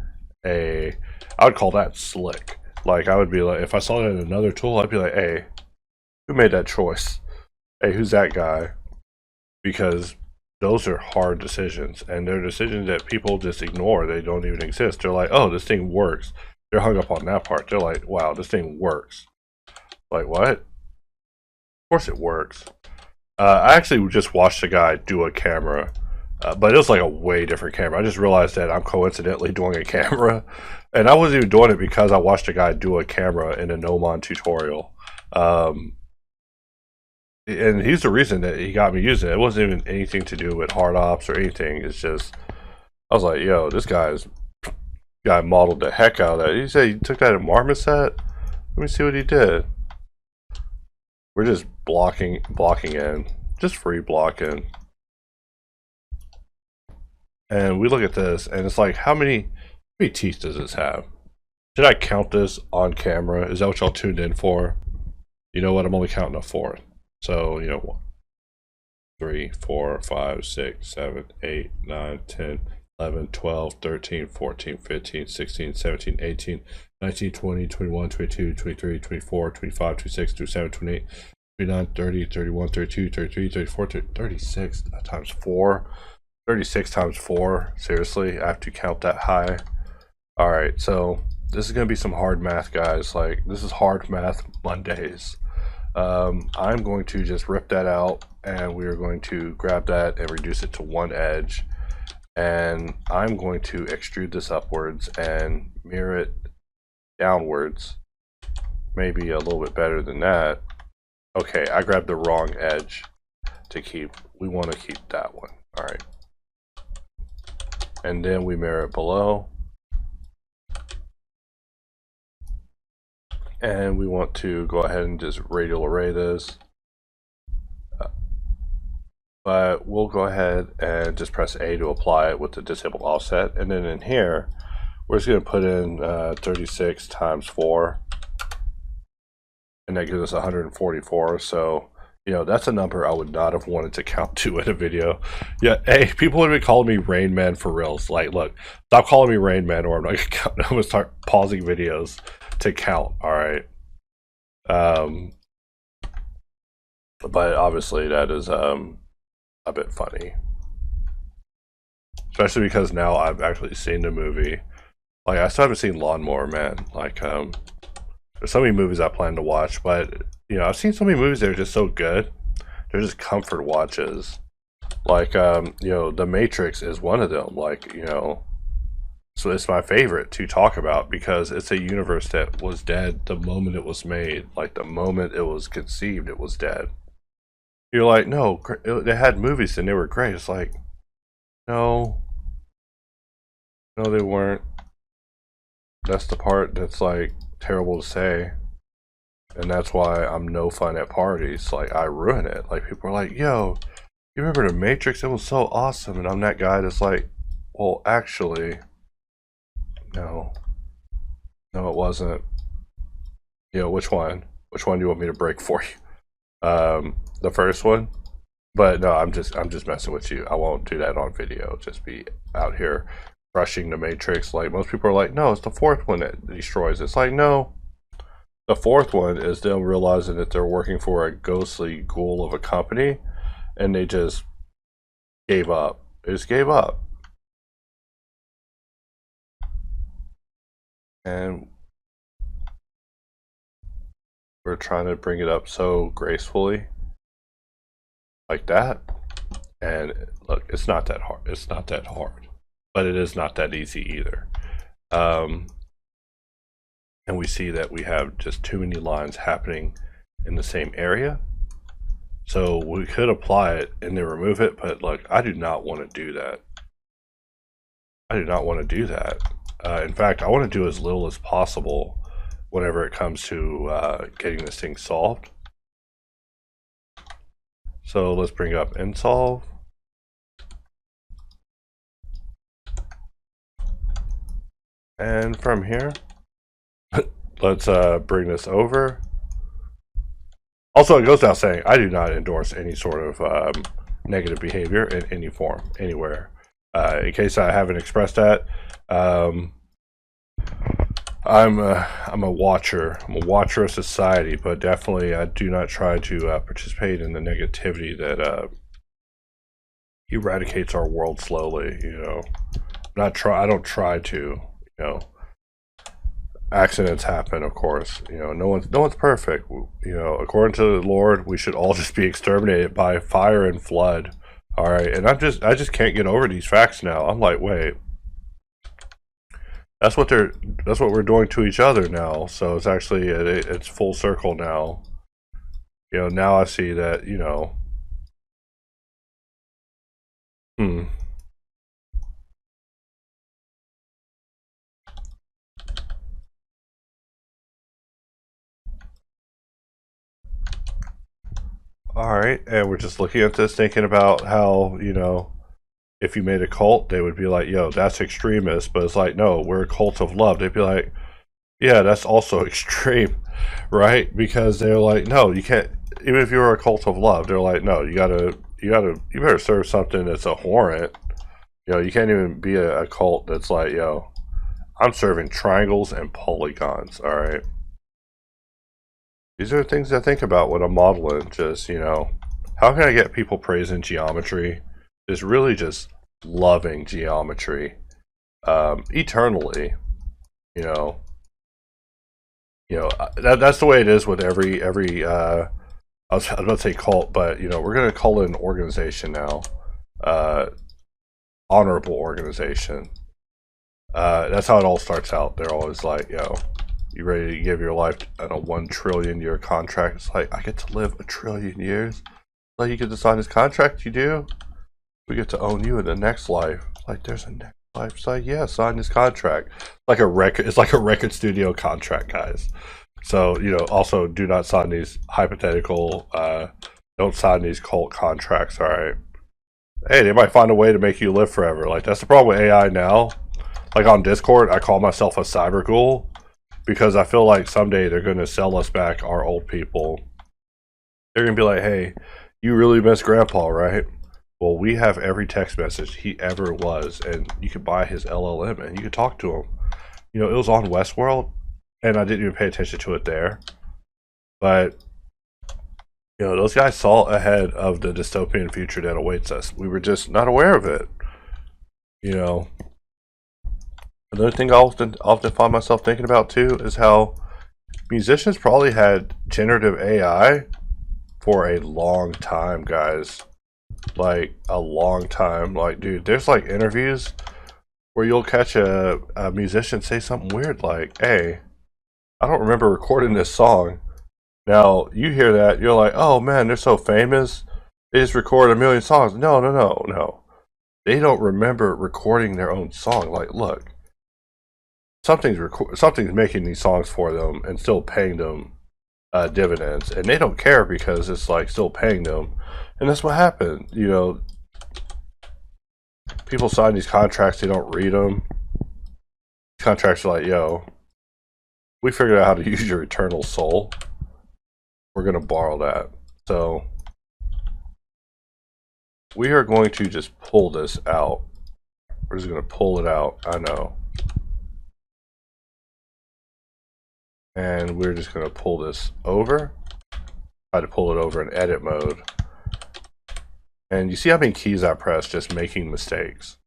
I would call that slick. Like, I would be like, if I saw that in another tool, I'd be like, hey, who made that choice? Hey, who's that guy? Because those are hard decisions, and they're decisions that people just ignore. They don't even exist. They're like, oh, this thing works. They're hung up on that part. They're like, wow, this thing works. Like, what? Of course it works. I actually just watched a guy do a camera But it was like a way different camera. I just realized that I'm coincidentally doing a camera, and I wasn't even doing it because I watched a guy do a camera in a Nomon tutorial. And he's the reason that he got me using it. It wasn't even anything to do with hardops or anything. It's just, I was like, yo, this guy modeled the heck out of that. He said he took that in Marmoset. Let me see what he did. We're just blocking in, just free blocking. And we look at this, and it's like, how many teeth does this have? Should I count this on camera? Is that what y'all tuned in for? You know what? I'm only counting a fourth. So, 3, 4, 5, 6, 7, 8, 9, 10, 11, 12, 13, 14, 15, 16, 17, 18, 19, 20, 21, 22, 23, 24, 25, 26, 27, 28, 29, 30, 31, 32, 33, 34, 36 times 4. 36 times 4. Seriously, I have to count that high. Alright, so this is going to be some hard math, guys. Like, this is hard math Mondays. I'm going to just rip that out, and we are going to grab that and reduce it to one edge, and I'm going to extrude this upwards and mirror it downwards. Maybe a little bit better than that. Okay, I grabbed the wrong edge to keep. We want to keep that one. Alright. And then we mirror it below. And we want to go ahead and just radial array this. But we'll go ahead and just press A to apply it with the disabled offset. And then in here, we're just going to put in 36 times 4. And that gives us 144. So, that's a number I would not have wanted to count to in a video. Yeah, hey, people would be calling me Rain Man for reals. Like, look, stop calling me Rain Man, or I'm not gonna count. I'm gonna start pausing videos to count. All right. But obviously that is a bit funny, especially because now I've actually seen the movie. Like, I still haven't seen Lawnmower Man. Like, there's so many movies I plan to watch, but I've seen so many movies that are just so good. They're just comfort watches. Like, The Matrix is one of them. Like, so it's my favorite to talk about because it's a universe that was dead the moment it was made. Like, the moment it was conceived, it was dead. You're like, no, they had movies and they were great. It's like, no, they weren't. That's the part that's like terrible to say. And that's why I'm no fun at parties. Like, I ruin it. Like, people are like, yo, you remember The Matrix? It was so awesome. And I'm that guy that's like, well, actually, no, it wasn't. Which one? Which one do you want me to break for you? The first one? But no, I'm just messing with you. I won't do that on video. Just be out here crushing The Matrix. Like, most people are like, no, it's the fourth one that destroys. It's like, no. The fourth one is them realizing that they're working for a ghostly ghoul of a company, and they just gave up. They just gave up. And we're trying to bring it up so gracefully. Like that. And look, it's not that hard. It's not that hard. But it is not that easy either. And we see that we have just too many lines happening in the same area. So we could apply it and then remove it, but look, I do not want to do that. I do not want to do that. In fact, I want to do as little as possible whenever it comes to getting this thing solved. So let's bring up insolve. And from here, let's bring this over. Also, it goes without saying, I do not endorse any sort of negative behavior in any form, anywhere. In case I haven't expressed that, I'm a watcher. I'm a watcher of society, but definitely I do not try to participate in the negativity that eradicates our world slowly. I don't try to. Accidents happen, of course. No one's perfect. According to the Lord, we should all just be exterminated by fire and flood. All right, and I just can't get over these facts now. I'm like, wait, that's what we're doing to each other now. So it's actually it's full circle now. You know, now I see that, you know, All right, and we're just looking at this, thinking about how, you know, if you made a cult, they would be like, yo, that's extremist. But it's like, no, we're a cult of love. They'd be like, yeah, that's also extreme, right? Because they're like, no, you can't. Even if you're a cult of love, they're like, no, you better serve something that's abhorrent. You know, you can't even be a cult that's like, yo, I'm serving triangles and polygons. All right. These are things I think about when I'm modeling. Just, you know, how can I get people praising geometry? Is really just loving geometry eternally. You know, that's the way it is with every I was about to say cult, but you know, we're gonna call it an organization now. Honorable organization. That's how it all starts out. They're always like, yo, you ready to give your life on a 1 trillion year contract? It's like, I get to live 1 trillion years. Like, you get to sign this contract, you do? We get to own you in the next life. Like, there's a next life. It's like, yeah, sign this contract. Like a record, it's like a record studio contract, guys. So, you know, also do not sign these hypothetical, don't sign these cult contracts, alright? Hey, they might find a way to make you live forever. Like, that's the problem with AI now. Like on Discord, I call myself a cyber ghoul because I feel like someday they're going to sell us back our old people. They're going to be like, hey, you really miss Grandpa, right? Well, we have every text message he ever was, and you could buy his LLM and you could talk to him. You know, it was on Westworld, and I didn't even pay attention to it there. But, you know, those guys saw ahead of the dystopian future that awaits us. We were just not aware of it. You know, another thing I often find myself thinking about too is how musicians probably had generative AI for a long time, guys. Like a long time. Like, dude, there's like interviews where you'll catch a musician say something weird like, hey, I don't remember recording this song. Now you hear that, you're like, oh man, they're so famous, they just record a million songs. No. They don't remember recording their own song. Like, look, something's making these songs for them and still paying them dividends, and they don't care because it's like still paying them. And that's what happened. You know, people sign these contracts, they don't read them. Contracts are like, yo, we figured out how to use your eternal soul, we're gonna borrow that. So we are going to just pull this out. We're just gonna pull it out. I know. And we're just going to pull this over. Try to pull it over in edit mode. And you see how many keys I press just making mistakes.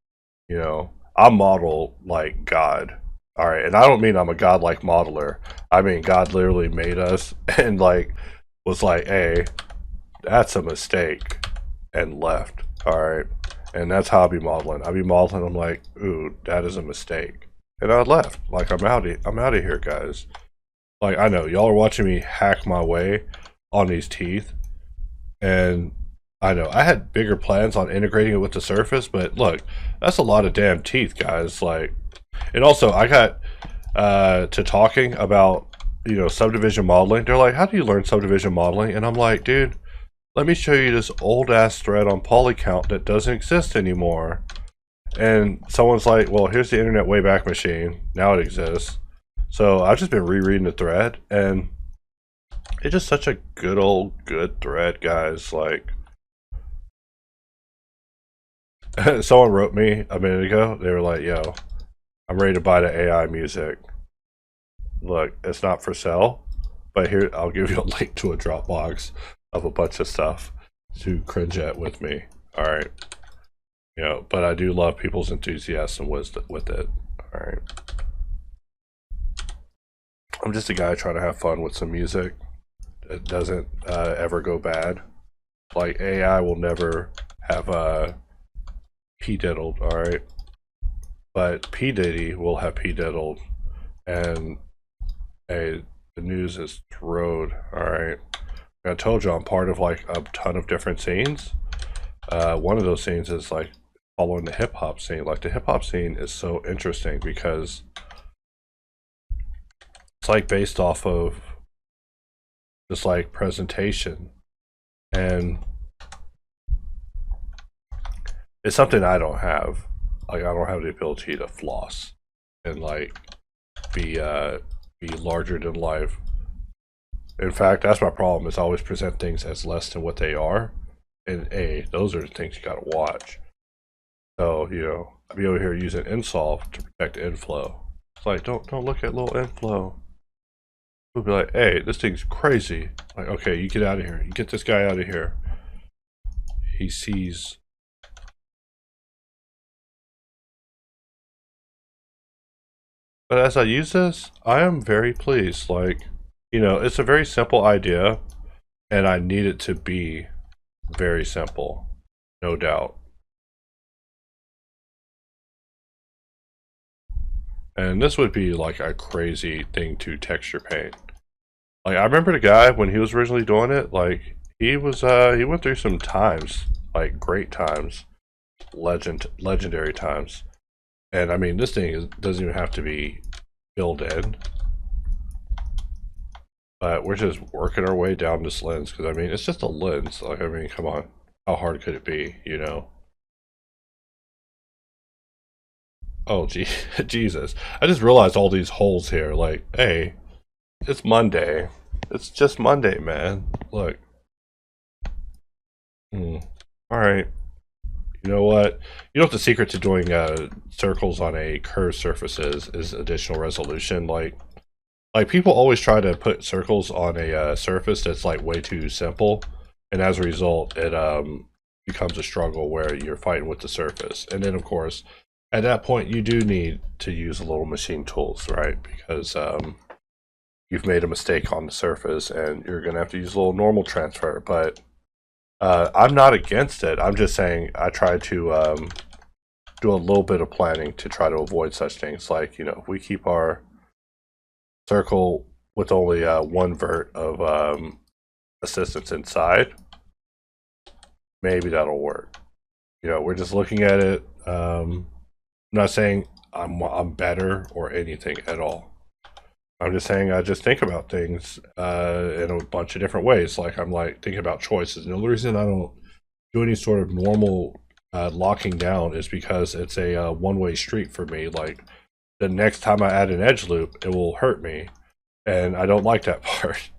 You know, I model like God. Alright, and I don't mean I'm a godlike modeler. I mean God literally made us and like was like, hey, that's a mistake, and left. Alright. And that's how I be modeling. I be modeling, I'm like, ooh, that is a mistake. And I left. Like, I'm out of here, guys. Like, I know, y'all are watching me hack my way on these teeth, and I know, I had bigger plans on integrating it with the surface, but look, that's a lot of damn teeth, guys, like, and also, I got to talking about, you know, subdivision modeling. They're like, how do you learn subdivision modeling? And I'm like, dude, let me show you this old-ass thread on polycount that doesn't exist anymore. And someone's like, well, here's the Internet Wayback Machine, now it exists. So I've just been rereading the thread, and it's just such a good thread, guys. Like, someone wrote me a minute ago. They were like, yo, I'm ready to buy the AI music. Look, it's not for sale, but here, I'll give you a link to a Dropbox of a bunch of stuff to cringe at with me. All right. You know, but I do love people's enthusiasm with it. All right. I'm just a guy trying to have fun with some music. It doesn't ever go bad. Like, AI will never have p diddled, all right, but p diddy will have p diddled, and the news is throwed. All right, I told you I'm part of like a ton of different scenes. One of those scenes is like following the hip hop scene. Like the hip hop scene is so interesting because it's like based off of just like presentation, and it's something I don't have. Like I don't have the ability to floss and like be larger than life. In fact, that's my problem. Is I always present things as less than what they are, and those are the things you gotta watch. So I'll be over here using insolve to protect inflow. It's like don't look at little inflow. We'll be like, hey, this thing's crazy. Like, okay, you get out of here. You get this guy out of here. He sees. But as I use this, I am very pleased. Like, it's a very simple idea, and I need it to be very simple, no doubt. And this would be like a crazy thing to texture paint. Like I remember the guy when he was originally doing it, like he went through some times, like great times, legendary times. And I mean this thing doesn't even have to be filled in. But we're just working our way down this lens because I mean it's just a lens. Like I mean, come on. How hard could it be, Oh, gee, Jesus. I just realized all these holes here. Like, hey, it's Monday. It's just Monday, man. Look. Alright. You know what? You know what the secret to doing circles on a curved surface is additional resolution. Like people always try to put circles on a surface that's like way too simple. And as a result, it becomes a struggle where you're fighting with the surface. And then, of course, at that point, you do need to use a little machine tools, right? Because you've made a mistake on the surface and you're going to have to use a little normal transfer. But I'm not against it. I'm just saying I try to do a little bit of planning to try to avoid such things. Like, if we keep our circle with only one vert of assistance inside, maybe that'll work. We're just looking at it. I'm not saying I'm better or anything at all. I'm just saying I just think about things in a bunch of different ways. Like I'm like thinking about choices. And the only reason I don't do any sort of normal locking down is because it's a one-way street for me. Like the next time I add an edge loop, it will hurt me, and I don't like that part.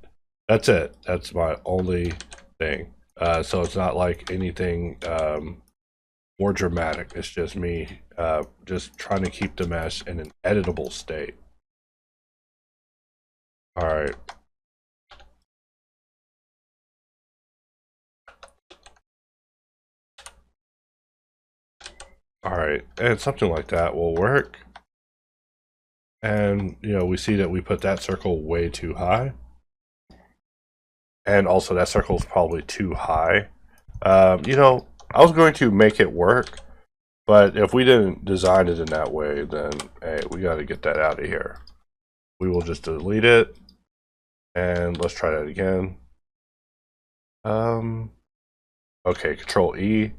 That's it. That's my only thing. So it's not like anything more dramatic. It's just me just trying to keep the mesh in an editable state. Alright. Alright, and something like that will work. And, we see that we put that circle way too high. And also that circle is probably too high. I was going to make it work, but if we didn't design it in that way, then hey, we got to get that out of here. We will just delete it, and let's try that again. Okay, Control E,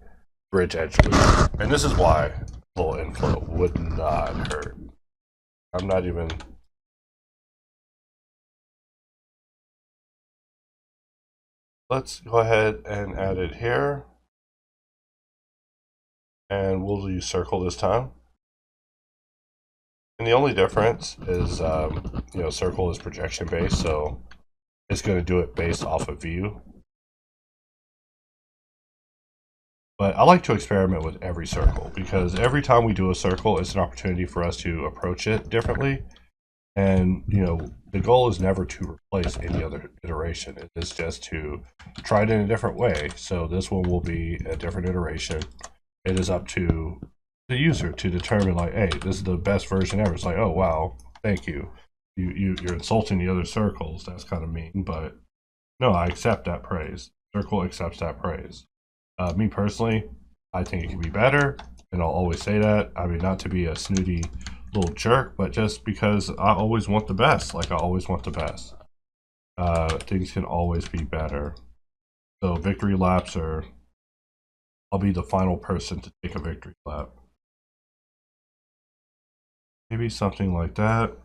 bridge edge loop, and this is why little inflow would not hurt. I'm not even. Let's go ahead and add it here. And we'll use circle this time. And the only difference is, circle is projection based, so it's going to do it based off of view. But I like to experiment with every circle because every time we do a circle, it's an opportunity for us to approach it differently. And, the goal is never to replace any other iteration. It is just to try it in a different way. So this one will be a different iteration. It is up to the user to determine, like, hey, this is the best version ever. It's like, oh, wow, thank you. You're insulting the other circles. That's kind of mean, but no, I accept that praise. Circle accepts that praise. Me personally, I think it can be better, and I'll always say that. I mean, not to be a snooty little jerk, but just because I always want the best. Like, I always want the best. Things can always be better. So victory laps are, I'll be the final person to take a victory lap. Maybe something like that.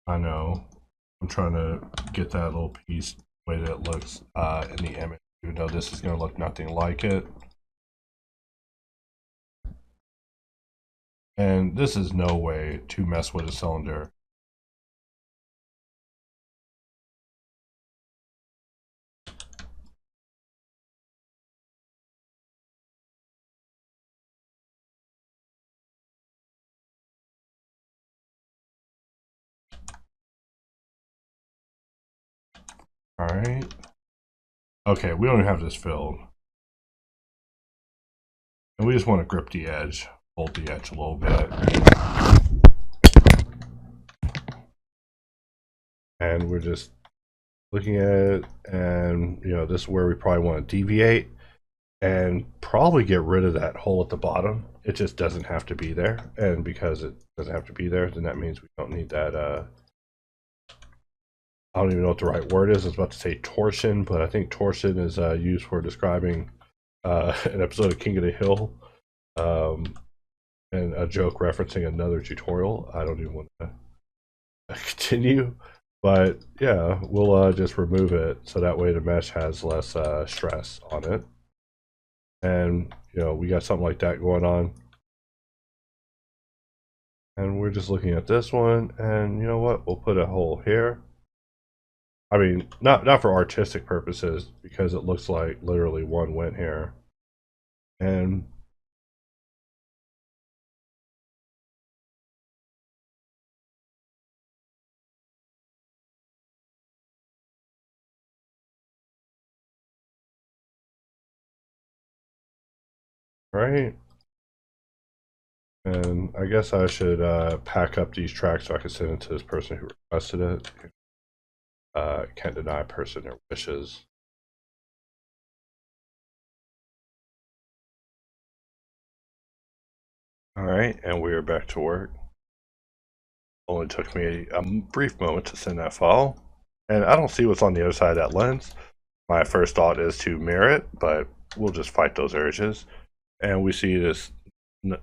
I know. I'm trying to get that little piece the way that it looks in the image, even though this is going to look nothing like it. And this is no way to mess with a cylinder. Alright. Okay, we don't even have this filled. And we just want to grip the edge, hold the edge a little bit. And we're just looking at it, and you know, this is where we probably want to deviate and probably get rid of that hole at the bottom. It just doesn't have to be there, and because it doesn't have to be there, then that means we don't need that I don't even know what the right word is. I was about to say torsion, but I think torsion is used for describing an episode of King of the Hill, and a joke referencing another tutorial. I don't even want to continue, but yeah, we'll just remove it so that way the mesh has less stress on it. And you know, we got something like that going on. And we're just looking at this one, and you know what? We'll put a hole here. I mean, not for artistic purposes, because it looks like literally one went here. And right. And I guess I should pack up these tracks so I can send it to this person who requested it. Can't deny a person their wishes. Alright, and we are back to work. Only took me a brief moment to send that file. And I don't see what's on the other side of that lens. My first thought is to mirror it, but we'll just fight those urges. And we see this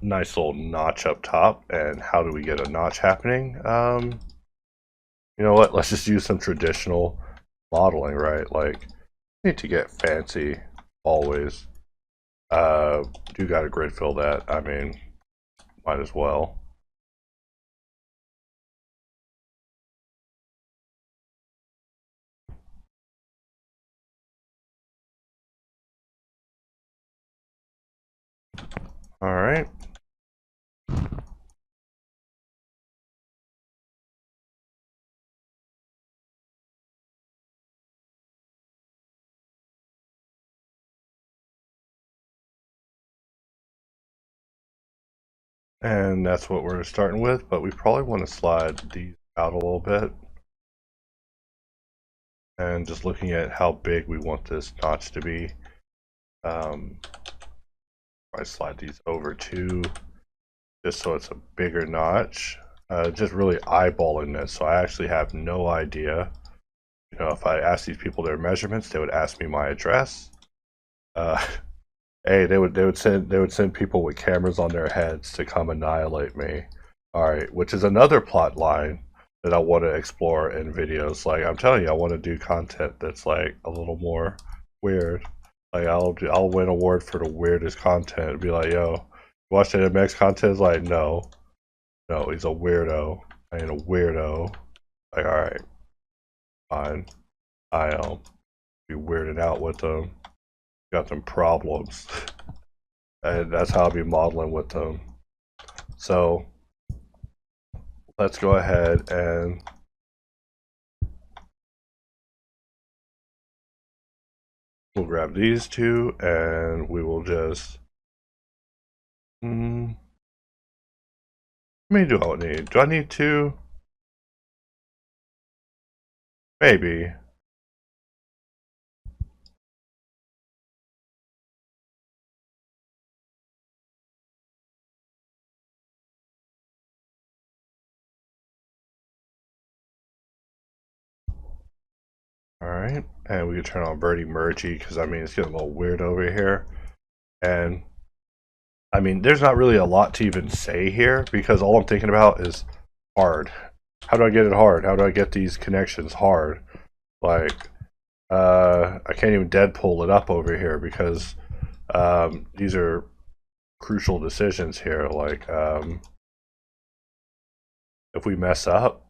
nice little notch up top. And how do we get a notch happening? You know what? Let's just use some traditional modeling, right? Like, need to get fancy always. Do got to grid fill that. I mean, might as well. All right. And that's what we're starting with, but we probably want to slide these out a little bit. And just looking at how big we want this notch to be. I slide these over too, just so it's a bigger notch. Just really eyeballing this, so I actually have no idea. You know, if I asked these people their measurements, they would ask me my address. Hey, they would send people with cameras on their heads to come annihilate me. All right, which is another plot line that I want to explore in videos. Like, I'm telling you, I want to do content that's like a little more weird. Like, I'll win award for the weirdest content. It'd be like, yo, watch that MX content. It's like, no, he's a weirdo. I ain't a weirdo. Like, all right, fine. I be weirded out with them. Got some problems. And that's how I'll be modeling with them. So let's go ahead and we'll grab these two and we will just how many do I need? Do I need two? Maybe. Alright, and we can turn on Birdie Mergy, because I mean, it's getting a little weird over here. And I mean, there's not really a lot to even say here, because all I'm thinking about is hard. How do I get it hard? How do I get these connections hard? Like, I can't even Deadpool it up over here, because these are crucial decisions here. Like, if we mess up,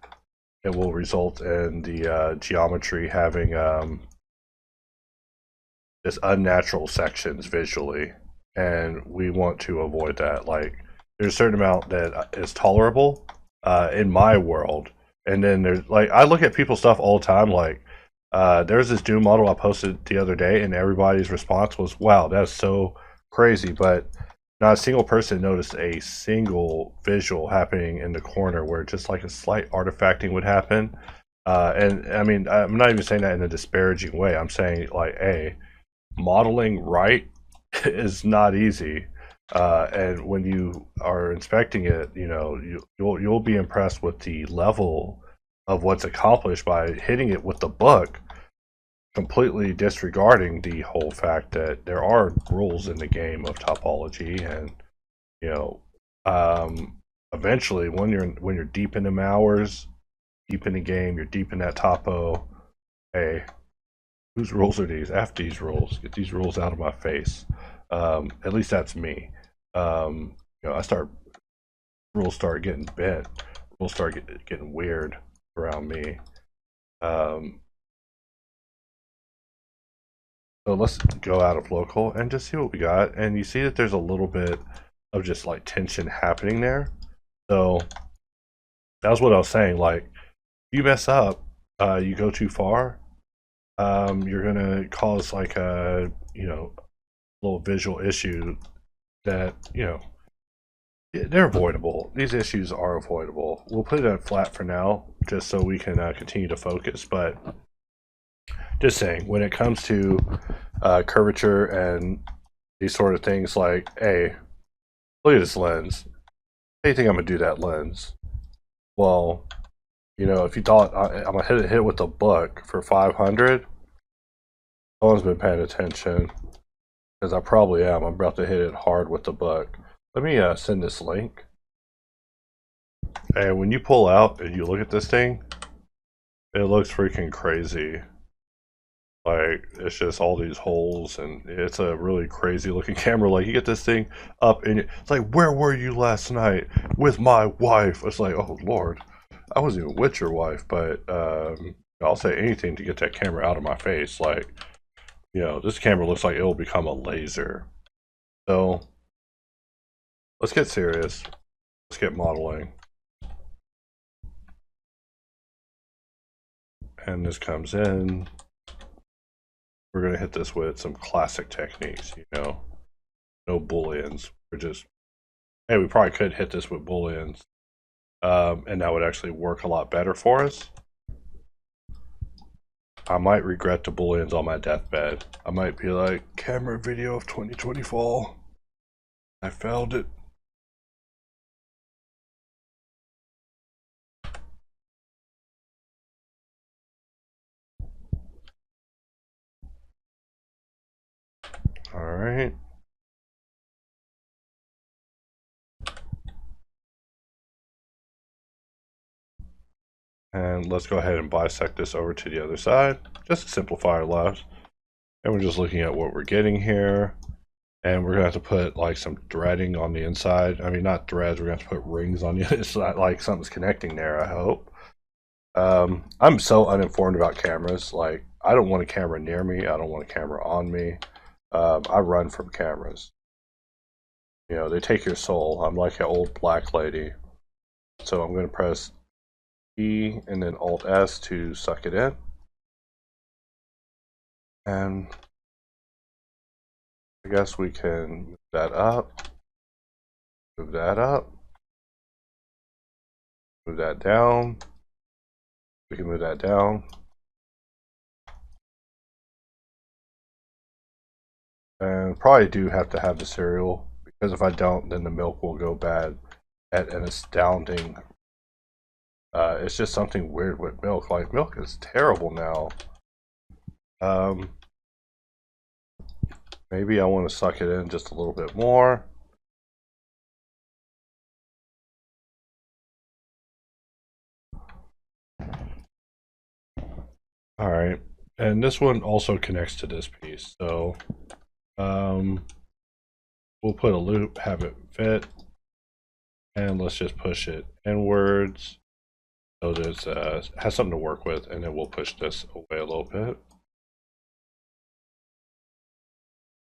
it will result in the geometry having just unnatural sections visually, and we want to avoid that. Like, there's a certain amount that is tolerable in my world, and then there's like, I look at people's stuff all the time. Like, there's this Doom model I posted the other day, and everybody's response was, "Wow, that's so crazy," but not a single person noticed a single visual happening in the corner where just like a slight artifacting would happen. And I mean, I'm not even saying that in a disparaging way. I'm saying, like, hey, modeling right is not easy. And when you are inspecting it, you know, you'll be impressed with the level of what's accomplished by hitting it with the book, completely disregarding the whole fact that there are rules in the game of topology. And you know, eventually when you're deep in the hours, deep in the game, you're deep in that topo. Hey, whose rules are these? F these rules. Get these rules out of my face. At least that's me. You know, rules start getting bent. Rules start getting weird around me. So let's go out of local and just see what we got. And you see that there's a little bit of just like tension happening there. So that was what I was saying. Like, if you mess up, you go too far, you're gonna cause like a, you know, little visual issue that, you know, they're avoidable. These issues are avoidable. We'll put it at flat for now, just so we can continue to focus. But just saying, when it comes to curvature and these sort of things, like, hey, look at this lens. How do you think I'm gonna do that lens? Well, you know, if you thought I'm gonna hit it with a book for 500, no one's been paying attention, because I probably am. I'm about to hit it hard with the book. Let me send this link. And when you pull out and you look at this thing, it looks freaking crazy. Like, it's just all these holes, and it's a really crazy looking camera. Like, you get this thing up and it's like, where were you last night? With my wife. It's like, oh Lord, I wasn't even with your wife. But I'll say anything to get that camera out of my face. Like, you know, this camera looks like it'll become a laser. So let's get serious. Let's get modeling. And this comes in. We're going to hit this with some classic techniques, you know, no booleans. We're just, hey, we probably could hit this with booleans, and that would actually work a lot better for us. I might regret the booleans on my deathbed. I might be like, camera video of 2024. I failed it. All right. And let's go ahead and bisect this over to the other side, just to simplify our lives. And we're just looking at what we're getting here. And we're gonna have to put like some threading on the inside. I mean, not threads, we're gonna have to put rings on the inside, like something's connecting there, I hope. I'm so uninformed about cameras. Like, I don't want a camera near me. I don't want a camera on me. I run from cameras. You know, they take your soul. I'm like an old black lady. So I'm gonna press E and then Alt S to suck it in. And I guess we can move that up, move that up, move that down. We can move that down. And probably do have to have the cereal, because if I don't, then the milk will go bad at an astounding. It's just something weird with milk. Like, milk is terrible now. Maybe I want to suck it in just a little bit more. All right, and this one also connects to this piece, so we'll put a loop, have it fit, and let's just push it inwards so that it has something to work with, and then we'll push this away a little bit.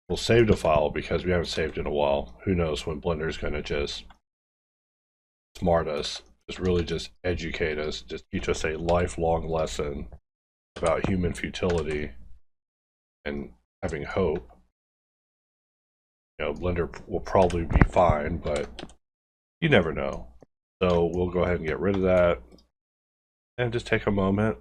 We'll save the file because we haven't saved in a while. Who knows when Blender's going to just smart us, just really just educate us, just teach us a lifelong lesson about human futility and having hope. You know, Blender will probably be fine, but you never know. So we'll go ahead and get rid of that and just take a moment.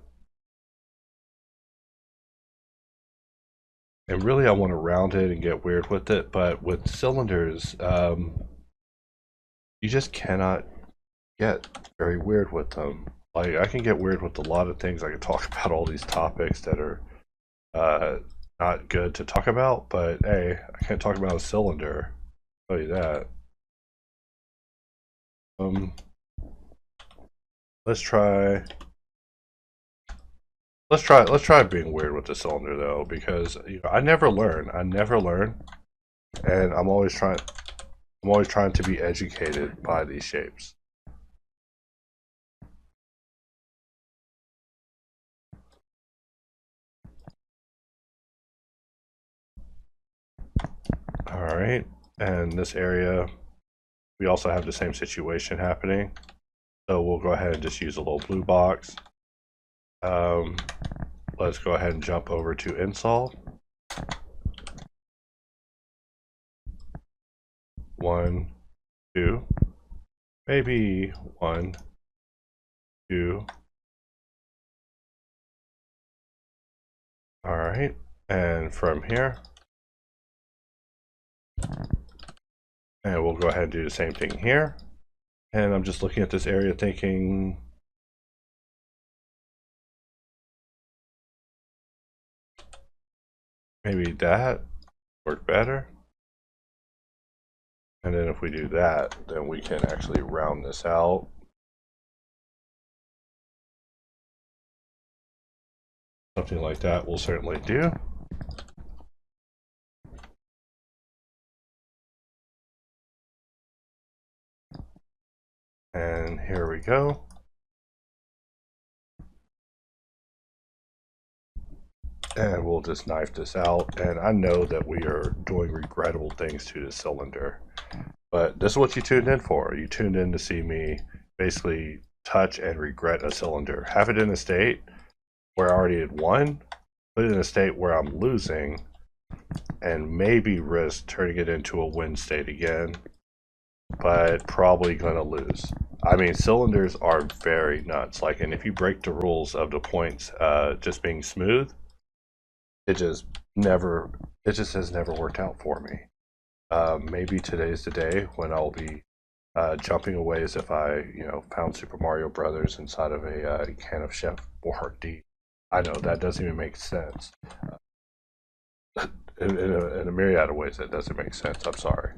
And really I want to round it and get weird with it, but with cylinders, you just cannot get very weird with them. Like, I can get weird with a lot of things. I can talk about all these topics that are not good to talk about, but hey, I can't talk about a cylinder. I'll tell you that. Let's try being weird with the cylinder though, because you know, I never learn, and I'm always trying to be educated by these shapes. All right, and this area, we also have the same situation happening. So we'll go ahead and just use a little blue box. Let's go ahead and jump over to install. 1, 2, maybe 1, 2. All right, and from here, and we'll go ahead and do the same thing here. And I'm just looking at this area thinking, maybe that worked better. And then if we do that, then we can actually round this out. Something like that will certainly do. And here we go. And we'll just knife this out. And I know that we are doing regrettable things to the cylinder, but this is what you tuned in for. You tuned in to see me basically touch and regret a cylinder. Have it in a state where I already had won, put it in a state where I'm losing, and maybe risk turning it into a win state again, but probably gonna lose. I mean, cylinders are very nuts. Like, and if you break the rules of the points just being smooth, it just has never worked out for me. Maybe today's the day when I'll be jumping away as if I, found Super Mario Brothers inside of a can of Chef Boyardee. I know that doesn't even make sense. In a myriad of ways, that doesn't make sense. I'm sorry.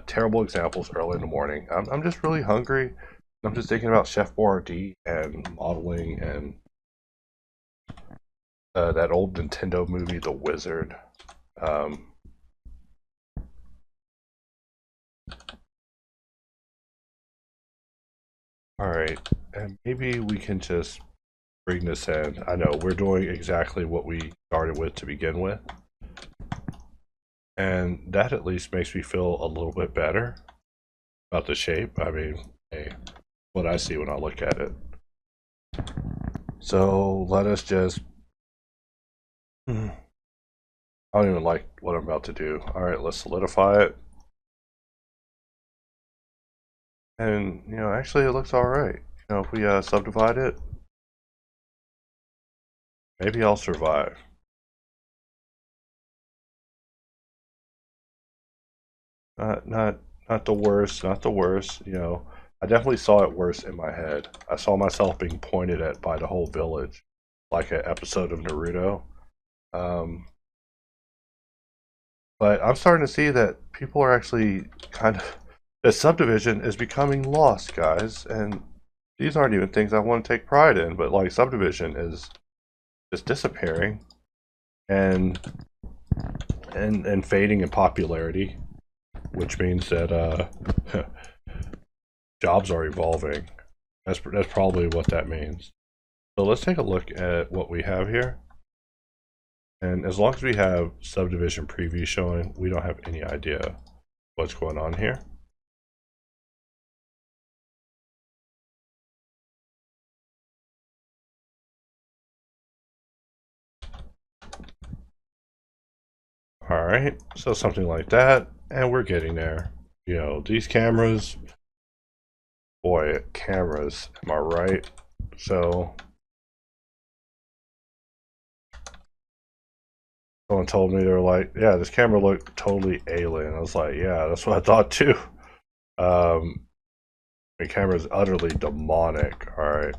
Terrible examples early in the morning. I'm just really hungry. I'm just thinking about Chef Boyardee and modeling and that old Nintendo movie, The Wizard. Alright, and maybe we can just bring this in. I know we're doing exactly what we started with to begin with. And that at least makes me feel a little bit better about the shape. I mean, hey, what I see when I look at it. So let us just... I don't even like what I'm about to do. Alright, let's solidify it. And, actually it looks alright. If we subdivide it, maybe I'll survive. Not the worst, not the worst. I definitely saw it worse in my head. I saw myself being pointed at by the whole village, like an episode of Naruto. But I'm starting to see that people are actually kind of, the subdivision is becoming lost, guys. And these aren't even things I want to take pride in, but like subdivision is just disappearing and fading in popularity, which means that jobs are evolving. That's probably what that means. So let's take a look at what we have here. And as long as we have subdivision preview showing, we don't have any idea what's going on here. All right, so something like that, and we're getting there. You know, these cameras, boy, cameras, am I right? So someone told me, they were like, yeah, this camera looked totally alien. I was like, yeah, that's what I thought too. The camera is utterly demonic. All right.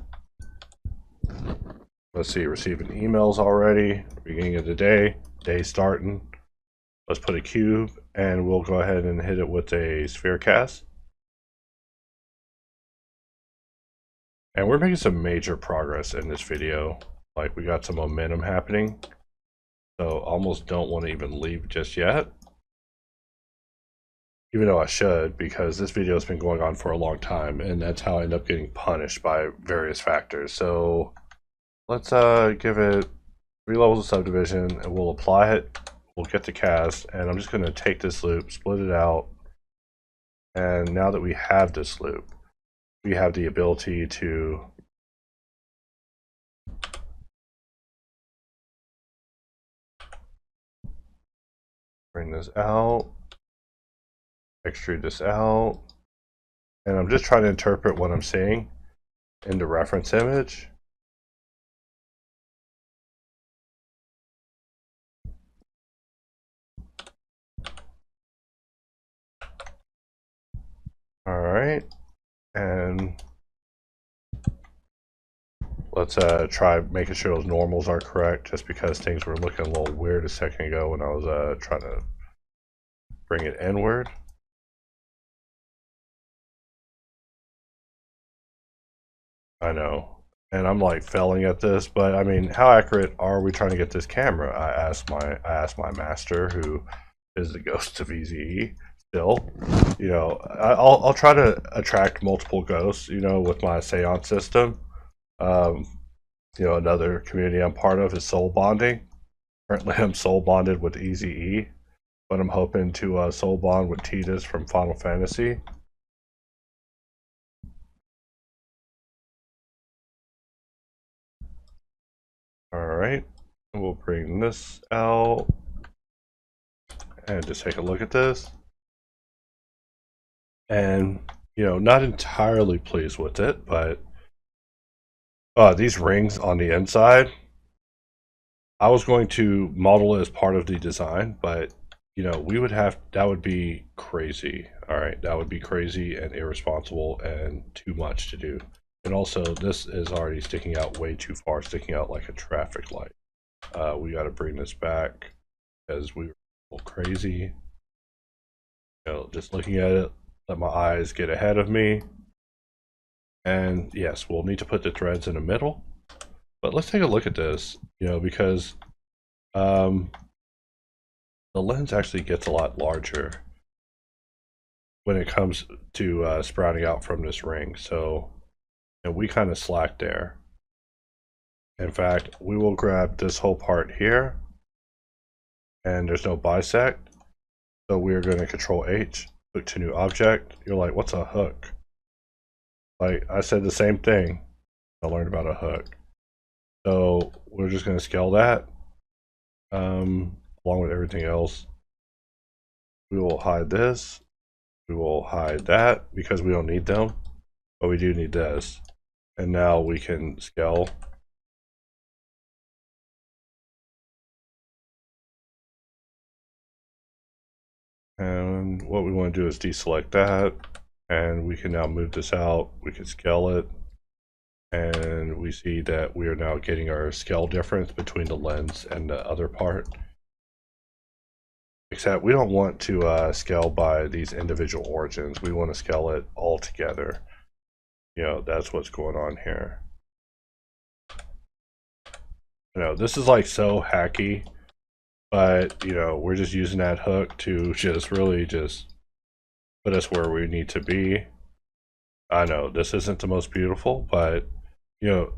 Let's see, receiving emails already. Beginning of the day starting. Let's put a cube and we'll go ahead and hit it with a sphere cast. And we're making some major progress in this video. Like we got some momentum happening. So almost don't want to even leave just yet. Even though I should, because this video has been going on for a long time and that's how I end up getting punished by various factors. So let's give it 3 levels of subdivision and we'll apply it. We'll get the cast and I'm just going to take this loop, split it out. And now that we have this loop, we have the ability to bring this out, extrude this out, and I'm just trying to interpret what I'm seeing in the reference image. All right, and let's try making sure those normals are correct, just because things were looking a little weird a second ago when I was trying to bring it inward. I know, and I'm like failing at this, but I mean, how accurate are we trying to get this camera? I asked my master, who is the ghost of EZE. Still, you know, I'll try to attract multiple ghosts, you know, with my seance system. You know, another community I'm part of is soul bonding. Currently, I'm soul bonded with EZE, but I'm hoping to soul bond with Titus from Final Fantasy. All right, we'll bring this out and just take a look at this. And, you know, not entirely pleased with it, but these rings on the inside, I was going to model it as part of the design, but, you know, we would have, that would be crazy. All right, that would be crazy and irresponsible and too much to do. And also, this is already sticking out way too far, sticking out like a traffic light. We got to bring this back because we were a little crazy. You know, just looking at it, let my eyes get ahead of me. And yes, we'll need to put the threads in the middle. But let's take a look at this, you know, because the lens actually gets a lot larger when it comes to sprouting out from this ring. So, you know, we kind of slacked there. In fact, we will grab this whole part here, and there's no bisect. So we're going to Control H, hook to new object. You're like, what's a hook? Like I said the same thing. I learned about a hook. So we're just going to scale that along with everything else. We will hide this. We will hide that because we don't need them, but we do need this. And now we can scale. And what we want to do is deselect that. And we can now move this out. We can scale it. and we see that we are now getting our scale difference between the lens and the other part. Except we don't want to scale by these individual origins. We want to scale it all together. You know, that's what's going on here. You know, this is like so hacky, but you know, we're just using that hook to just really just put us where we need to be. I know this isn't the most beautiful, but you know,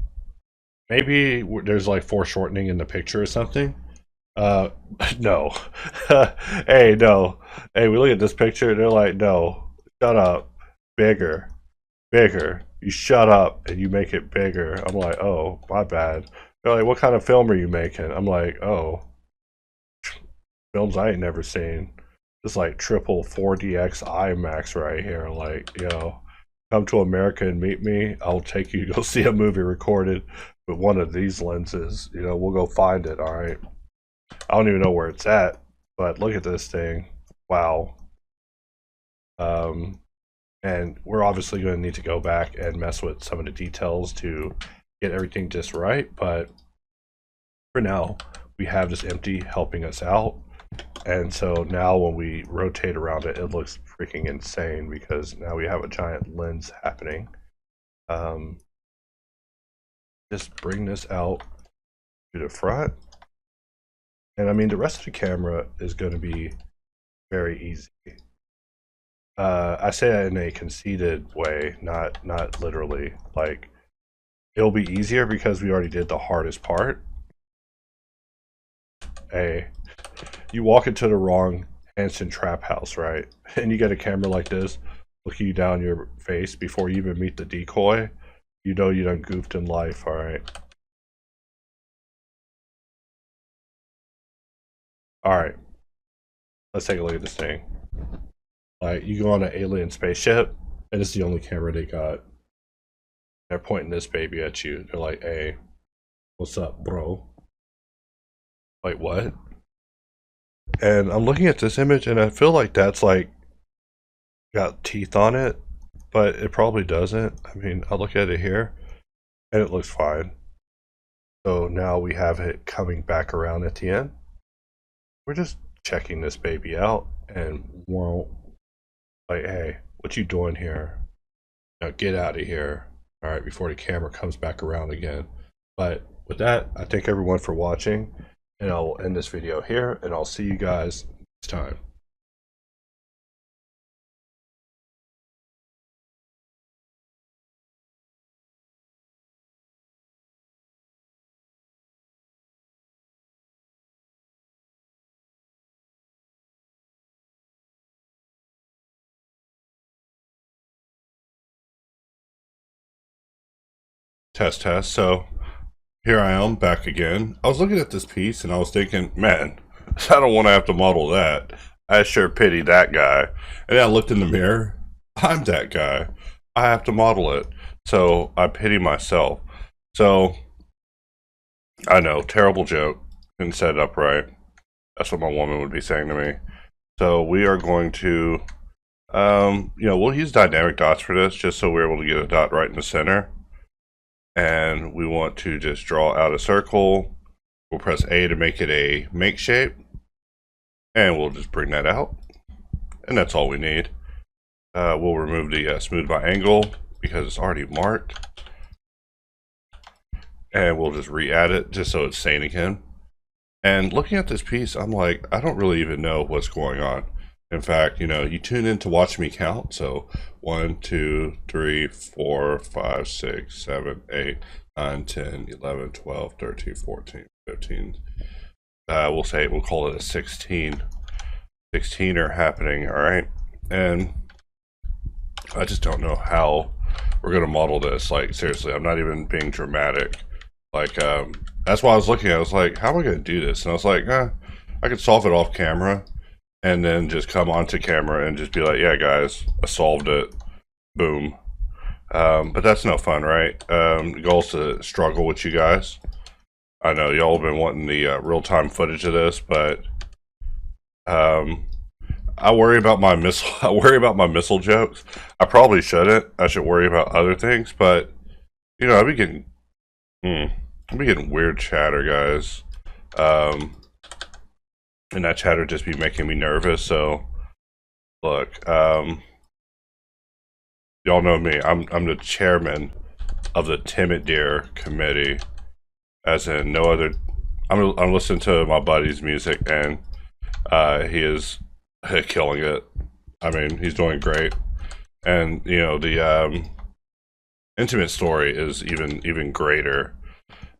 maybe there's like foreshortening in the picture or something. No. Hey, no. Hey, we look at this picture, they're like, no, shut up. Bigger. Bigger. You shut up and you make it bigger. I'm like, oh, my bad. They're like, what kind of film are you making? I'm like, oh, films I ain't never seen. Just like triple 4DX IMAX right here. Like, you know, come to America and meet me. I'll take you to go see a movie recorded with one of these lenses. You know, we'll go find it, all right? I don't even know where it's at, but look at this thing. Wow. And we're obviously going to need to go back and mess with some of the details to get everything just right, but for now, we have this empty helping us out. And so now when we rotate around it, it looks freaking insane because now we have a giant lens happening. Just bring this out to the front. And I mean, the rest of the camera is going to be very easy. I say that in a conceited way, not literally. Like, it'll be easier because we already did the hardest part. Hey, you walk into the wrong Hanson trap house, right? And you get a camera like this looking you down your face before you even meet the decoy. You know you done goofed in life, alright? Alright, let's take a look at this thing. Like, you go on an alien spaceship, and it's the only camera they got. They're pointing this baby at you. They're like, hey, what's up, bro? Like, what? And I'm looking at this image, and I feel like that's like got teeth on it, but it probably doesn't. I mean, I'll look at it here, and it looks fine. So now we have it coming back around at the end. We're just checking this baby out, and won't like, hey, what you doing here? Now get out of here. All right, before the camera comes back around again. But with that, I thank everyone for watching, and I'll end this video here, and I'll see you guys next time. Test, test. So here I am back again. I was looking at this piece and I was thinking, man, I don't want to have to model that. I sure pity that guy. And then I looked in the mirror. I'm that guy. I have to model it. So I pity myself. So I know, terrible joke. Didn't set it up right. That's what my woman would be saying to me. So we are going to, you know, we'll use dynamic dots for this just so we're able to get a dot right in the center. And we want to just draw out a circle. We'll press A to make it a make shape, and we'll just bring that out, and that's all we need. We'll remove the smooth by angle because it's already marked, and we'll just re-add it just so it's sane again. And looking at this piece, I'm like, I don't really even know what's going on. In fact, you know, you tune in to watch me count. So 1, 2, 3, 4, 5, 6, 7, 8, 9, 10, 11, 12, 13, 14, 15. We'll call it a 16. 16 are happening, all right? And I just don't know how we're gonna model this. Like, seriously, I'm not even being dramatic. Like, that's why I was looking at it. I was like, how am I gonna do this? And I was like, I could solve it off camera. And then just come onto camera and just be like, yeah, guys, I solved it. Boom. But that's no fun, right? The goal is to struggle with you guys. I know y'all have been wanting the real-time footage of this, but I worry about my missile. I worry about my missile jokes. I probably shouldn't. I should worry about other things, but You know, I'll be getting weird chatter, guys. And that chatter just be making me nervous. So, look, y'all know me. I'm the chairman of the Timid Deer Committee, as in no other. I'm listening to my buddy's music, and he is killing it. I mean, he's doing great, and you know the intimate story is even greater.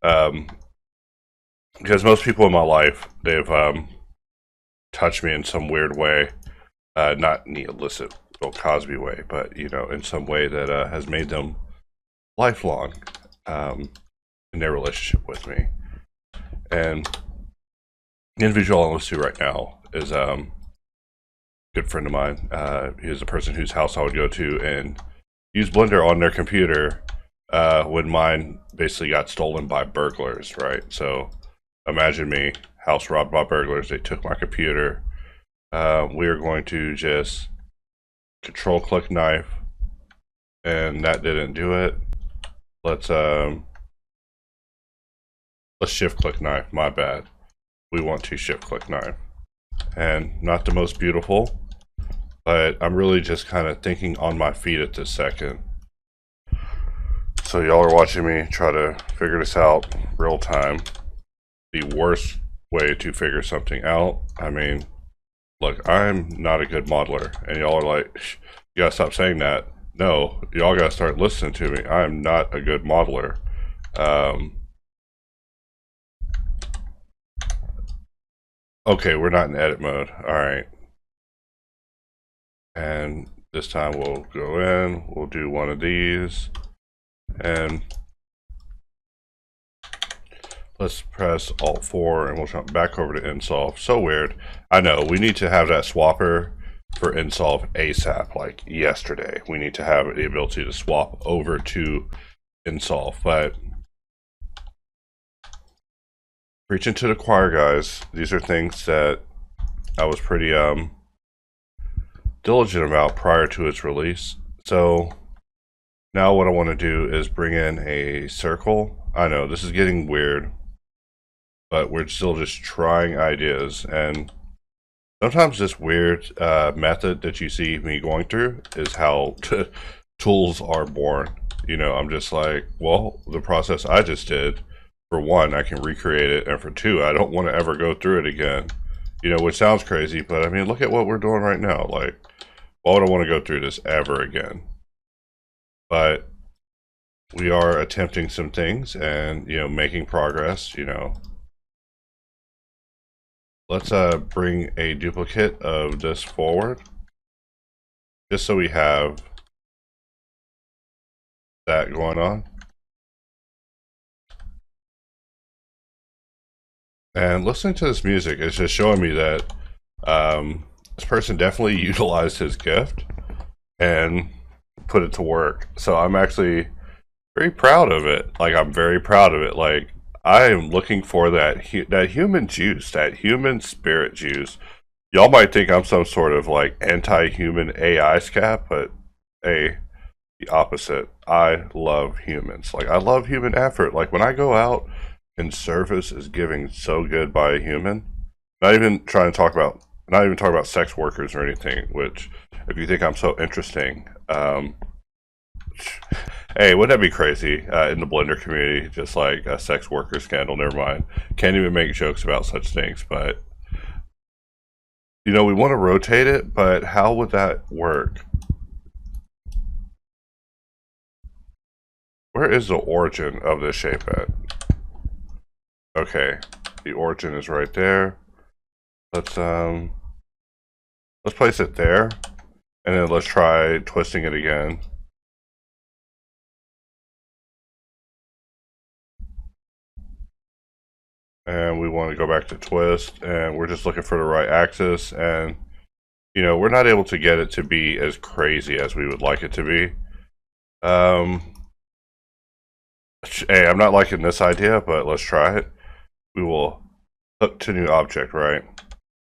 Because most people in my life, they've touched me in some weird way, not in the illicit Bill Cosby way, but you know, in some way that has made them lifelong in their relationship with me. And the individual I'm listening to right now is a good friend of mine. He is a person whose house I would go to and use Blender on their computer when mine basically got stolen by burglars, right? So imagine me, house robbed by burglars. They took my computer. We are going to just control-click knife, and that didn't do it. Let's shift-click knife. My bad. We want to shift-click knife, and not the most beautiful, but I'm really just kind of thinking on my feet at this second. So y'all are watching me try to figure this out real time. The worst way to figure something out. I mean, look, I'm not a good modeler, and y'all are like, you gotta stop saying that. No, y'all gotta start listening to me. I'm not a good modeler. Okay, we're not in edit mode. All right. And this time we'll go in, we'll do one of these, and let's press Alt-4 and we'll jump back over to Insolve. So weird. I know, we need to have that swapper for Insolve ASAP, like yesterday. We need to have the ability to swap over to Insolve, but preaching to the choir, guys. These are things that I was pretty diligent about prior to its release. So now what I want to do is bring in a circle. I know this is getting weird, but we're still just trying ideas, and sometimes this weird method that you see me going through is how tools are born. You know, I'm just like, well, the process I just did, for one, I can recreate it, and for two, I don't want to ever go through it again. You know, which sounds crazy, but I mean, look at what we're doing right now. Like, why would I want to go through this ever again? But we are attempting some things and, you know, making progress, you know. Let's bring a duplicate of this forward, just so we have that going on. And listening to this music is just showing me that this person definitely utilized his gift and put it to work. So I'm actually very proud of it. Like, I'm very proud of it. Like, I am looking for that human juice, that human spirit juice. Y'all might think I'm some sort of like anti-human AI scap, but hey, the opposite. I love humans. Like, I love human effort. Like, when I go out and service is giving so good by a human, not even talking about sex workers or anything, which, if you think I'm so interesting, hey, wouldn't that be crazy in the Blender community? Just like a sex worker scandal, never mind. Can't even make jokes about such things, but you know, we want to rotate it, but how would that work? Where is the origin of this shape at? Okay, the origin is right there. Let's place it there, and then let's try twisting it again. And we want to go back to twist, and we're just looking for the right axis, and you know, we're not able to get it to be as crazy as we would like it to be. Hey, I'm not liking this idea, but let's try it. We will hook to new object, right?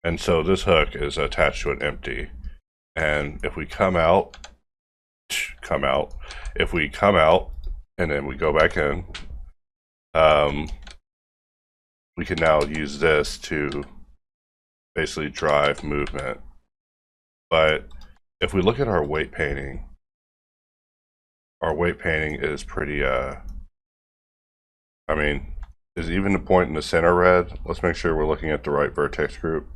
And so this hook is attached to an empty, and if we come out, if we come out and then we go back in. We can now use this to basically drive movement. But if we look at our weight painting is pretty, I mean, is even the point in the center red? Let's make sure we're looking at the right vertex group.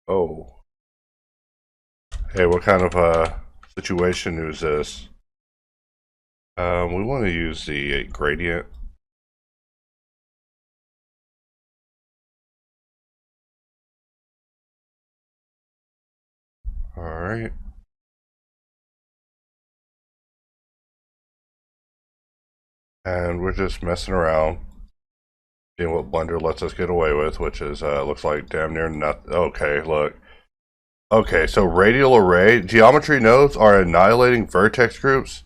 Oh. Hey, what kind of situation is this? We want to use the gradient. All right. And we're just messing around, seeing what Blender lets us get away with, which is looks like damn near nothing. Okay, look. Okay, so radial array geometry nodes are annihilating vertex groups.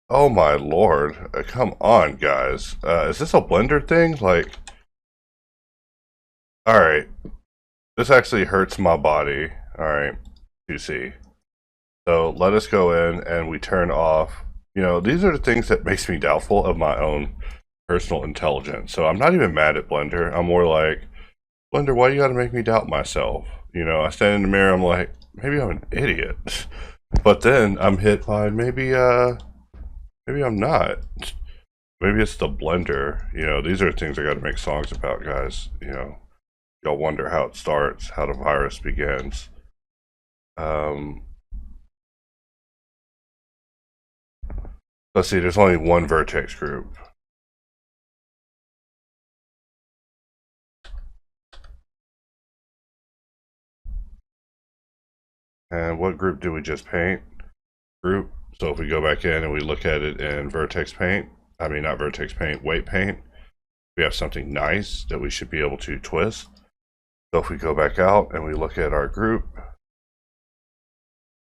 Oh my lord! Come on, guys. Is this a Blender thing? Like, all right, this actually hurts my body. All right, you see. So let us go in and we turn off. You know, these are the things that makes me doubtful of my own personal intelligence. So I'm not even mad at Blender. I'm more like, Blender, why you gotta make me doubt myself? You know, I stand in the mirror, I'm like, maybe I'm an idiot. But then I'm hit by maybe I'm not. Maybe it's the Blender. You know, these are things I gotta make songs about, guys. You know, y'all wonder how it starts, how the virus begins. Let's see, there's only one vertex group. And what group did we just paint? Group. So if we go back in and we look at it in vertex paint, I mean not vertex paint, weight paint, we have something nice that we should be able to twist. So if we go back out and we look at our group,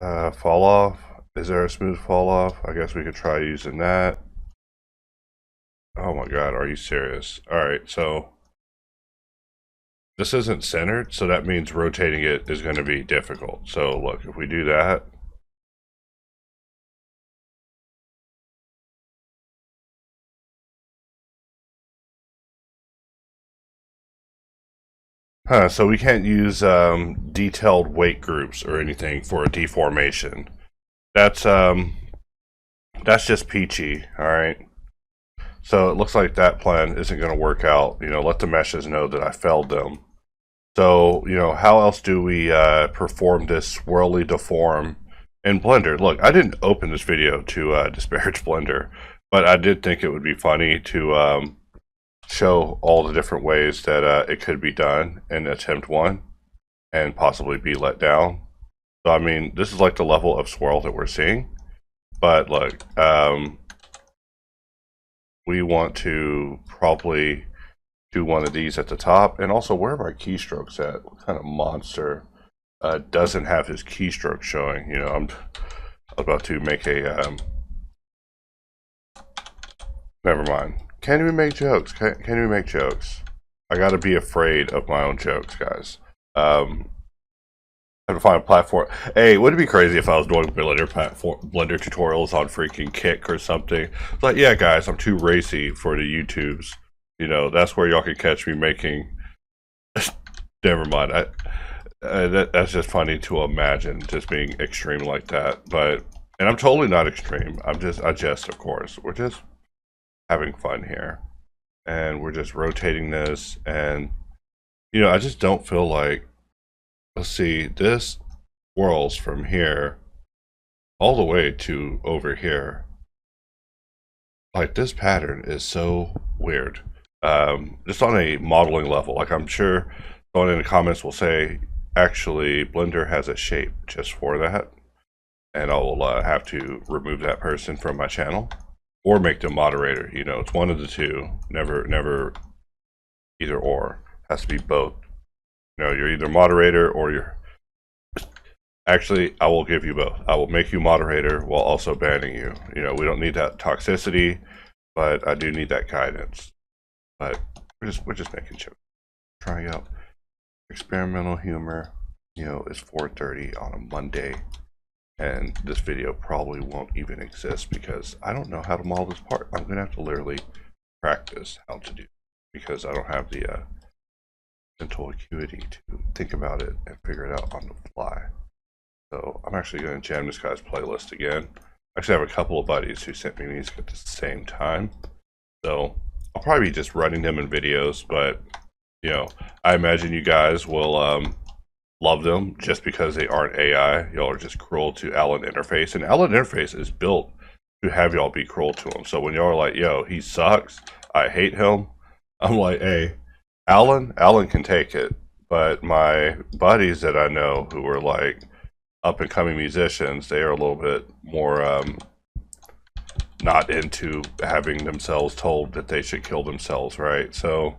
fall off, is there a smooth fall off? I guess we could try using that. Oh my god, are you serious? Alright, so this isn't centered, so that means rotating it is going to be difficult. So look, if we do that, so we can't use detailed weight groups or anything for a deformation. That's just peachy, all right? So it looks like that plan isn't going to work out. You know, let the meshes know that I failed them. So, you know, how else do we perform this swirly deform in Blender? Look, I didn't open this video to disparage Blender, but I did think it would be funny to show all the different ways that it could be done in attempt one and possibly be let down. So, I mean, this is like the level of swirl that we're seeing. But look, we want to probably do one of these at the top. And also, where are my keystrokes at? What kind of monster doesn't have his keystroke showing? You know, I'm about to make a... never mind. Can we make jokes? Can we make jokes? I gotta be afraid of my own jokes, guys. I have to find a platform. Hey, would it be crazy if I was doing Blender tutorials on freaking Kick or something? It's like, yeah, guys, I'm too racy for the YouTubes. You know, that's where y'all can catch me making. Never mind. That's just funny to imagine just being extreme like that. But and I'm totally not extreme. I jest, of course. We're just having fun here, and we're just rotating this, and you know, I just don't feel like. Let's see, this whirls from here all the way to over here. Like, this pattern is so weird. Just on a modeling level, like I'm sure someone in the comments will say, actually, Blender has a shape just for that. And I will have to remove that person from my channel or make them moderator. You know, it's one of the two, never either or. It has to be both. You know, you're either moderator or you're... Actually, I will give you both. I will make you moderator while also banning you. You know, we don't need that toxicity, but I do need that guidance. But we're just making jokes. Trying out experimental humor. You know, it's 4:30 on a Monday. And this video probably won't even exist because I don't know how to model this part. I'm gonna have to literally practice how to do it because I don't have the mental acuity to think about it and figure it out on the fly. So I'm actually going to jam this guy's playlist again. I actually have a couple of buddies who sent me music at the same time. So I'll probably be just running them in videos, but you know, I imagine you guys will love them just because they aren't AI. Y'all are just cruel to Allen Interface, and Allen Interface is built to have y'all be cruel to him. So when y'all are like, yo, he sucks, I hate him, I'm like, hey, Allen can take it. But my buddies that I know who are like up and coming musicians, they are a little bit more not into having themselves told that they should kill themselves, right? So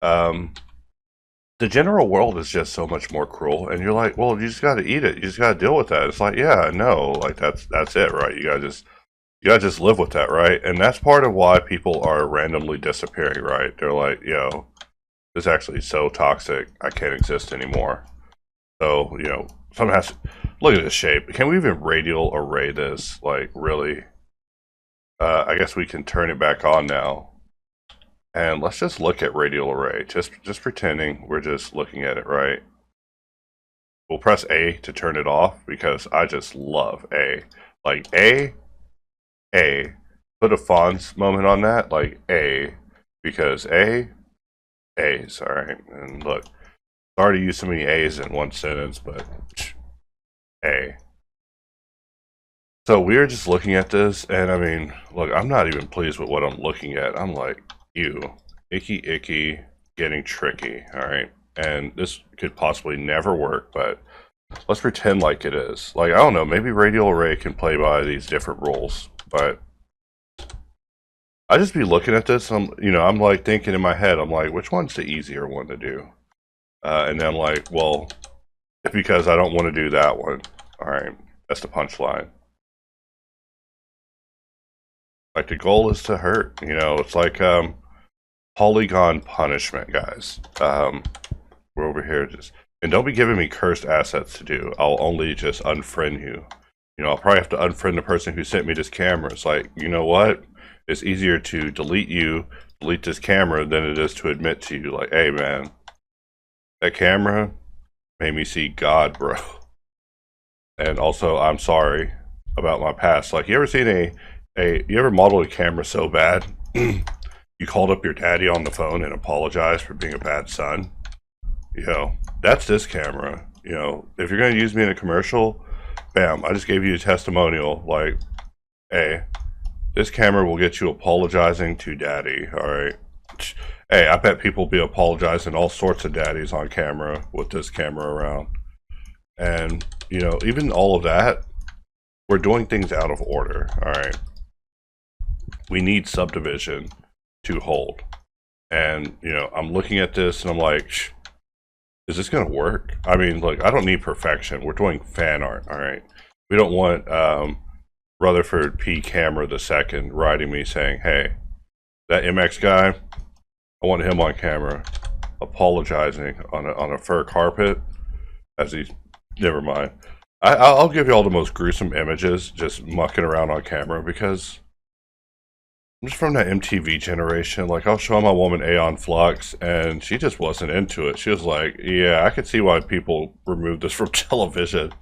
the general world is just so much more cruel, and you're like, well, you just got to eat it. You just got to deal with that. It's like, yeah, no, like that's it, right? You gotta just live with that, right? And that's part of why people are randomly disappearing, right? They're like, yo, this is actually so toxic, I can't exist anymore. So, you know, someone has to look at this shape. Can we even radial array this? Like, really? I guess we can turn it back on now. And let's just look at radial array. Just pretending we're just looking at it, right? We'll press A to turn it off because I just love A. Like A. Put a fonts moment on that, like A, because A's, alright. And look, sorry to use so many A's in one sentence, but A. So we're just looking at this, and I mean, look, I'm not even pleased with what I'm looking at. I'm like, ew, icky, getting tricky, alright? And this could possibly never work, but let's pretend like it is. Like, I don't know, maybe radial array can play by these different rules, but I just be looking at this, and I'm like thinking in my head, I'm like, which one's the easier one to do? And then I'm like, well, because I don't want to do that one. Alright, that's the punchline. Like, the goal is to hurt, it's like polygon punishment, guys. We're over here and don't be giving me cursed assets to do. I'll only just unfriend you. I'll probably have to unfriend the person who sent me this camera. It's like, you know what? It's easier to delete this camera than it is to admit to you, like, hey man, that camera made me see God, bro. And also, I'm sorry about my past. Like, you ever seen you ever modeled a camera so bad you called up your daddy on the phone and apologized for being a bad son? That's this camera. If you're gonna use me in a commercial, bam, I just gave you a testimonial, like, hey, this camera will get you apologizing to daddy, alright? Hey, I bet people be apologizing all sorts of daddies on camera with this camera around. And, even all of that, we're doing things out of order, alright? We need subdivision to hold. And, I'm looking at this and I'm like, is this gonna work? I mean, look, I don't need perfection. We're doing fan art, alright? We don't want, Rutherford P. Camera II writing me saying, hey, that MX guy, I want him on camera apologizing on a fur carpet as he's, never mind. I'll give you all the most gruesome images just mucking around on camera because I'm just from that MTV generation. Like, I'll show my woman Aeon Flux and she just wasn't into it. She was like, yeah, I could see why people removed this from television.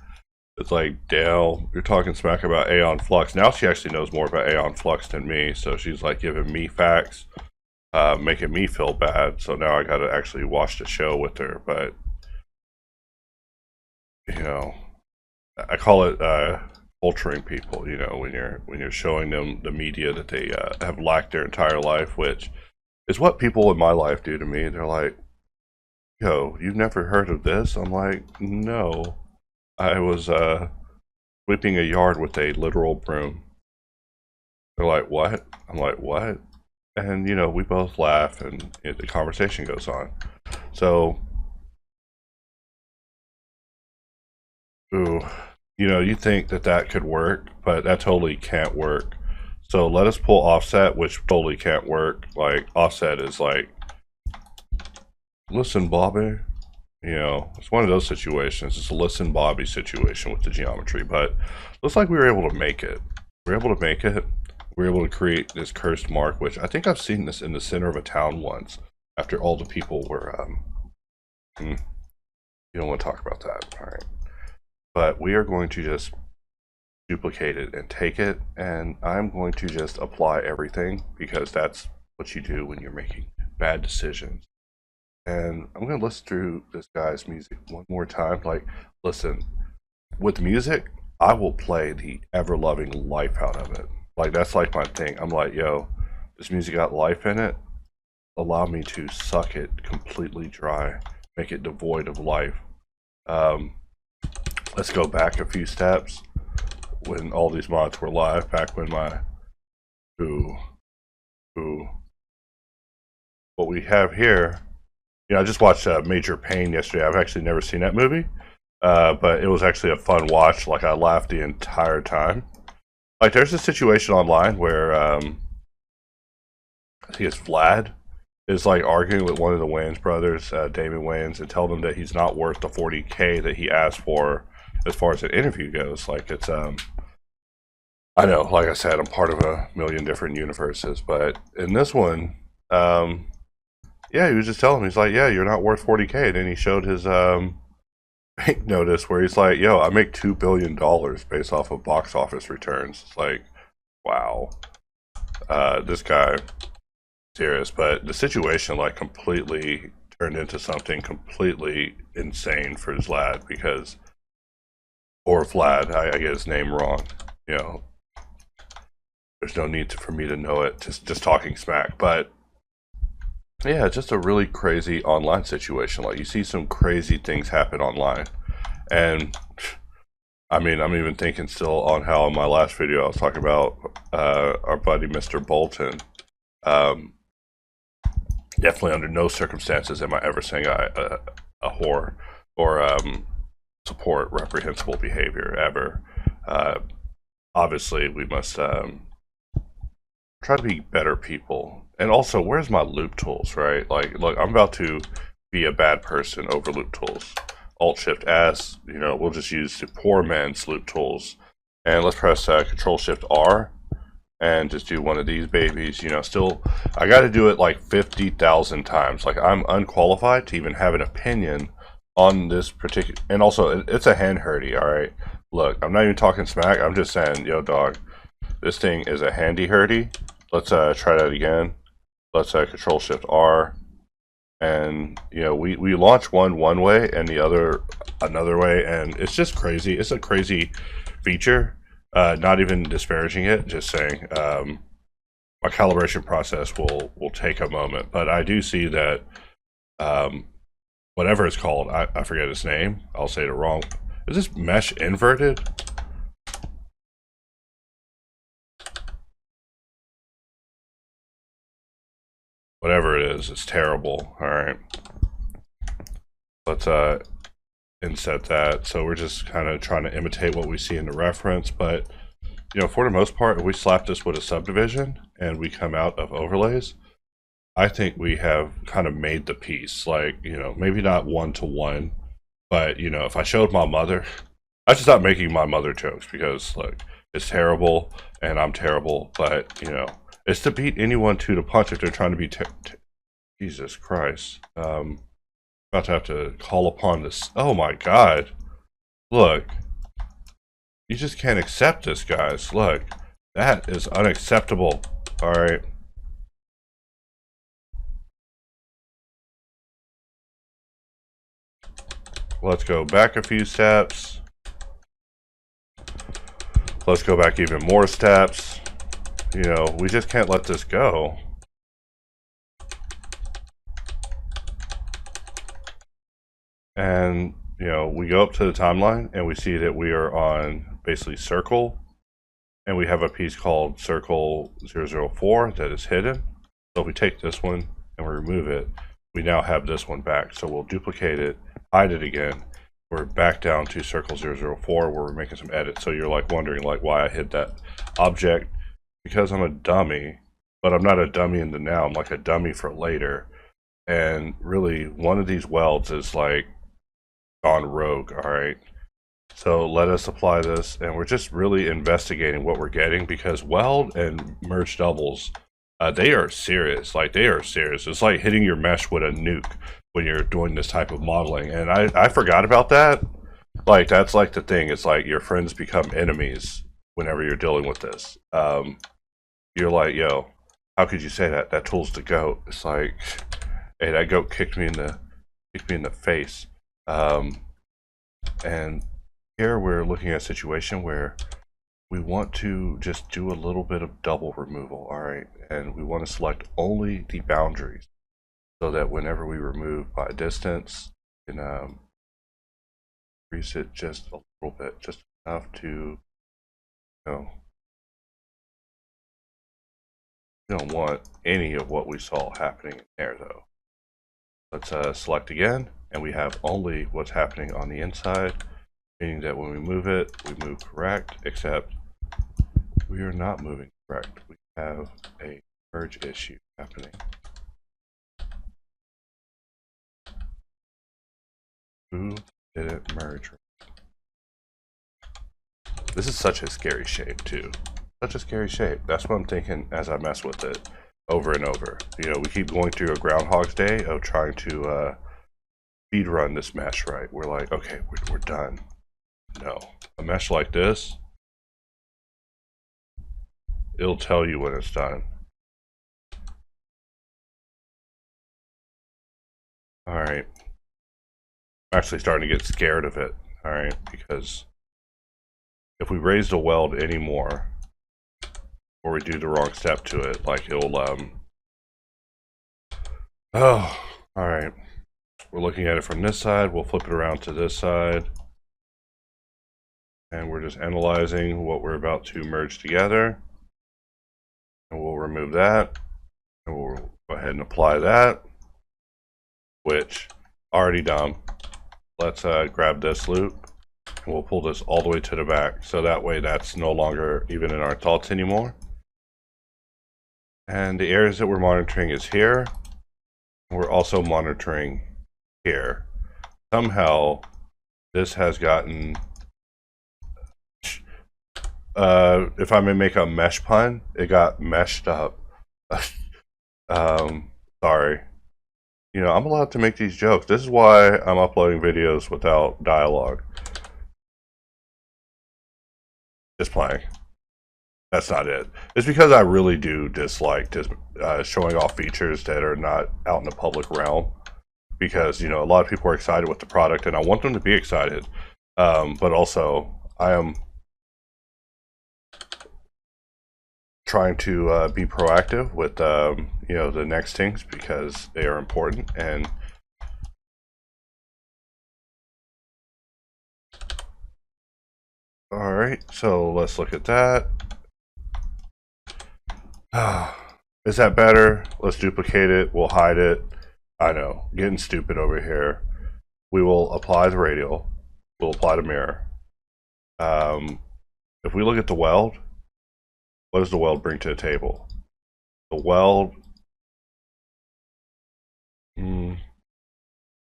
It's like, Dale, you're talking smack about Aeon Flux. Now she actually knows more about Aeon Flux than me, so she's like giving me facts, making me feel bad. So now I gotta actually watch the show with her. But I call it culturing people. When you're showing them the media that they have lacked their entire life, which is what people in my life do to me. They're like, yo, you've never heard of this? I'm like, no. I was sweeping a yard with a literal broom. They're like, what? I'm like, what? And, we both laugh and the conversation goes on. So, you think that could work, but that totally can't work. So let us pull offset, which totally can't work. Like, offset is like, listen, Bobby, You know, it's one of those situations. It's a listen Bobby situation with the geometry, but looks like we were able to make it. We were able to make it. We were able to create this cursed mark, which I think I've seen this in the center of a town once after all the people were, you don't want to talk about that. All right. But we are going to just duplicate it and take it, and I'm going to just apply everything because that's what you do when you're making bad decisions. And I'm going to listen through this guy's music one more time. Like, listen, with music, I will play the ever-loving life out of it. Like, that's like my thing. I'm like, yo, this music got life in it. Allow me to suck it completely dry, make it devoid of life. Let's go back a few steps when all these mods were live, back when my, what we have here, you know, I just watched Major Pain yesterday. I've actually never seen that movie, but it was actually a fun watch. Like, I laughed the entire time. Like, there's a situation online where, I think it's Vlad, is like arguing with one of the Wayans brothers, Damon Wayans, and telling him that he's not worth the 40K that he asked for as far as an interview goes. Like, it's, I know, like I said, I'm part of a million different universes, but in this one, yeah, he was just telling me, he's like, yeah, you're not worth 40K. And then he showed his bank notice where he's like, yo, I make $2 billion based off of box office returns. It's like, wow. This guy, serious. But the situation, like, completely turned into something completely insane for Vlad because, or Vlad, I get his name wrong. You know, there's no need for me to know it, just talking smack. But yeah, just a really crazy online situation. Like, you see some crazy things happen online. And I mean, I'm even thinking still on how in my last video I was talking about our buddy Mr. Bolton. Definitely under no circumstances am I ever saying a whore or support reprehensible behavior ever. Obviously, we must try to be better people. And also, where's my loop tools, right? Like, look, I'm about to be a bad person over loop tools. Alt-Shift-S, you know, we'll just use the poor man's loop tools. And let's press Control-Shift-R and just do one of these babies. You know, still, I got to do it like 50,000 times. Like, I'm unqualified to even have an opinion on this particular, and also, it's a hand hurdy, all right? Look, I'm not even talking smack. I'm just saying, yo, dog, this thing is a handy hurdy. Let's try that again. Let's Control-Shift-R. And, you know, we launch one way and the other another way, and it's just crazy. It's a crazy feature. Not even disparaging it, just saying my calibration process will take a moment. But I do see that whatever it's called, I forget its name. I'll say it wrong. Is this mesh inverted? Whatever it is, it's terrible. All right. Let's inset that. So we're just kind of trying to imitate what we see in the reference, but you know, for the most part, if we slap this with a subdivision and we come out of overlays, I think we have kind of made the piece. Like, you know, maybe not one-to-one, but you know, if I showed my mother, I should stop making my mother jokes because like, it's terrible and I'm terrible, but you know, it's to beat anyone to the punch if they're trying to be Jesus Christ. About to have to call upon this. Oh my God. Look. You just can't accept this, guys. Look. That is unacceptable. Alright. Let's go back a few steps. Let's go back even more steps. You know, we just can't let this go. And, you know, we go up to the timeline and we see that we are on basically circle. And we have a piece called circle 004 that is hidden. So if we take this one and we remove it, we now have this one back. So we'll duplicate it, hide it again. We're back down to circle 004 where we're making some edits. So you're like wondering like why I hid that object. Because I'm a dummy, but I'm not a dummy in the now. I'm like a dummy for later. And really, one of these welds is like gone rogue. All right. So let us apply this, and we're just really investigating what we're getting, because weld and merge doubles, they are serious. Like, they are serious. It's like hitting your mesh with a nuke when you're doing this type of modeling. And I forgot about that. Like, that's like the thing. It's like your friends become enemies whenever you're dealing with this. You're like, yo, how could you say that? That tool's the goat. It's like, hey, that goat kicked me in the face. And here we're looking at a situation where we want to just do a little bit of double removal, all right? And we want to select only the boundaries, so that whenever we remove by distance, we can increase it just a little bit, just enough to, you know, we don't want any of what we saw happening in there though. Let's select again, and we have only what's happening on the inside, meaning that when we move it, we move correct, except we are not moving correct. We have a merge issue happening. Who didn't merge? This is such a scary shape too. Such a scary shape. That's what I'm thinking as I mess with it over and over. You know, we keep going through a Groundhog's Day of trying to speed run this mesh, right? We're like, okay, we're done. No, a mesh like this, it'll tell you when it's done. All right. I'm actually starting to get scared of it. All right, because if we raise the weld anymore, or we do the wrong step to it, like it'll oh, all right. We're looking at it from this side. We'll flip it around to this side. And we're just analyzing what we're about to merge together. And we'll remove that. And we'll go ahead and apply that, which already done. Let's grab this loop, and we'll pull this all the way to the back. So that way that's no longer even in our thoughts anymore. And the areas that we're monitoring is here. We're also monitoring here. Somehow this has gotten, if I may make a mesh pun, it got meshed up. Sorry. You know, I'm allowed to make these jokes. This is why I'm uploading videos without dialogue. Just playing. That's not it. It's because I really do dislike just showing off features that are not out in the public realm. Because, you know, a lot of people are excited with the product, and I want them to be excited. But also, I am trying to be proactive with, you know, the next things, because they are important. And all right, so let's look at that. Is that better? Let's duplicate it. We'll hide it. I know, getting stupid over here. We will apply the radial. We'll apply the mirror. If we look at the weld, what does the weld bring to the table? The weld, you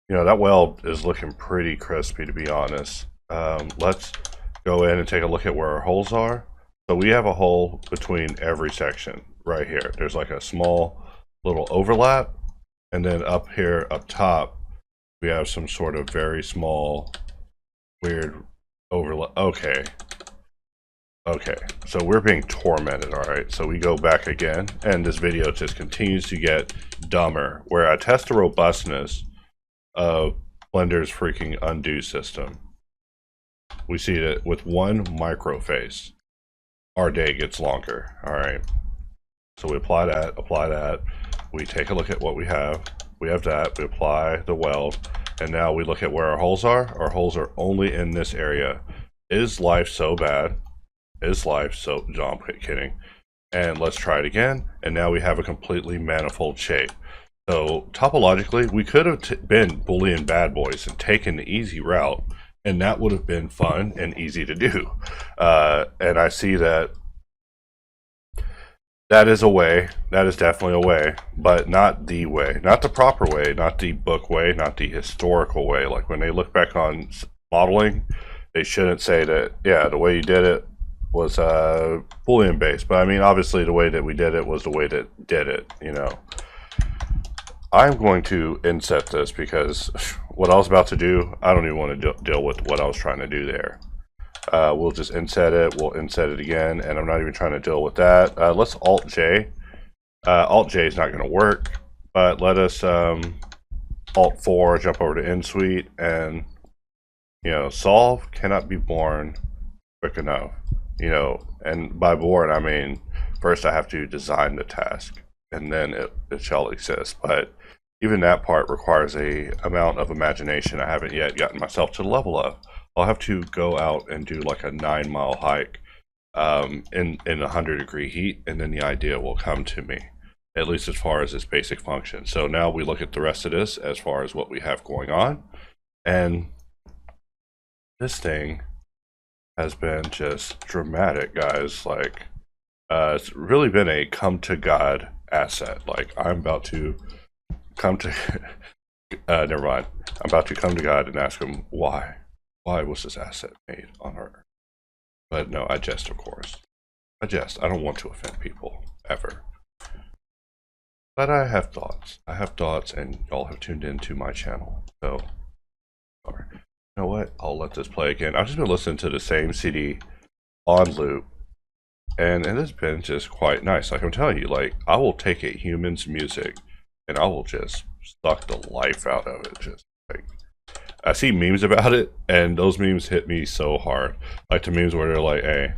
know, that weld is looking pretty crispy, to be honest. Let's go in and take a look at where our holes are. So we have a hole between every section right here. There's like a small little overlap, and then up here up top we have some sort of very small weird overlap. Okay, so we're being tormented. All right, so we go back again, and this video just continues to get dumber, where I test the robustness of Blender's freaking undo system. We see that with one micro face, our day gets longer. All right, so we apply that, we take a look at what we have that, we apply the weld, and now we look at where our holes are. Our holes are only in this area. Is life so bad? Is life so, no, I'm kidding. And let's try it again, and now we have a completely manifold shape. So topologically, we could have been Boolean bad boys and taken the easy route, and that would have been fun and easy to do. And I see that That is a way. That is definitely a way, but not the way, not the proper way, not the book way, not the historical way. Like when they look back on modeling, they shouldn't say that, yeah, the way you did it was Boolean based. But I mean, obviously, the way that we did it was the way that did it. You know, I'm going to inset this because what I was about to do, I don't even want to deal with what I was trying to do there. We'll just inset it, we'll inset it again, and I'm not even trying to deal with that. Let's Alt-J. Alt-J is not going to work, but let us Alt-4, jump over to InSuite, and, you know, solve cannot be born quick enough. You know, and by born, I mean, first I have to design the task, and then it shall exist. But even that part requires a amount of imagination I haven't yet gotten myself to the level of. I'll have to go out and do like a 9-mile hike in 100-degree heat, and then the idea will come to me, at least as far as its basic function. So now we look at the rest of this as far as what we have going on, and this thing has been just dramatic, guys. Like, it's really been a come to God asset. Like, I'm about to come to never mind. I'm about to come to God and ask him why. Why was this asset made on Earth? But no, I jest, of course. I jest. I don't want to offend people, ever. But I have thoughts. I have thoughts, and y'all have tuned into my channel. So, sorry. You know what? I'll let this play again. I've just been listening to the same CD on loop, and it has been just quite nice. Like I'm telling you, like, I will take a human's music, and I will just suck the life out of it. Just like, I see memes about it, and those memes hit me so hard. Like the memes where they're like, hey,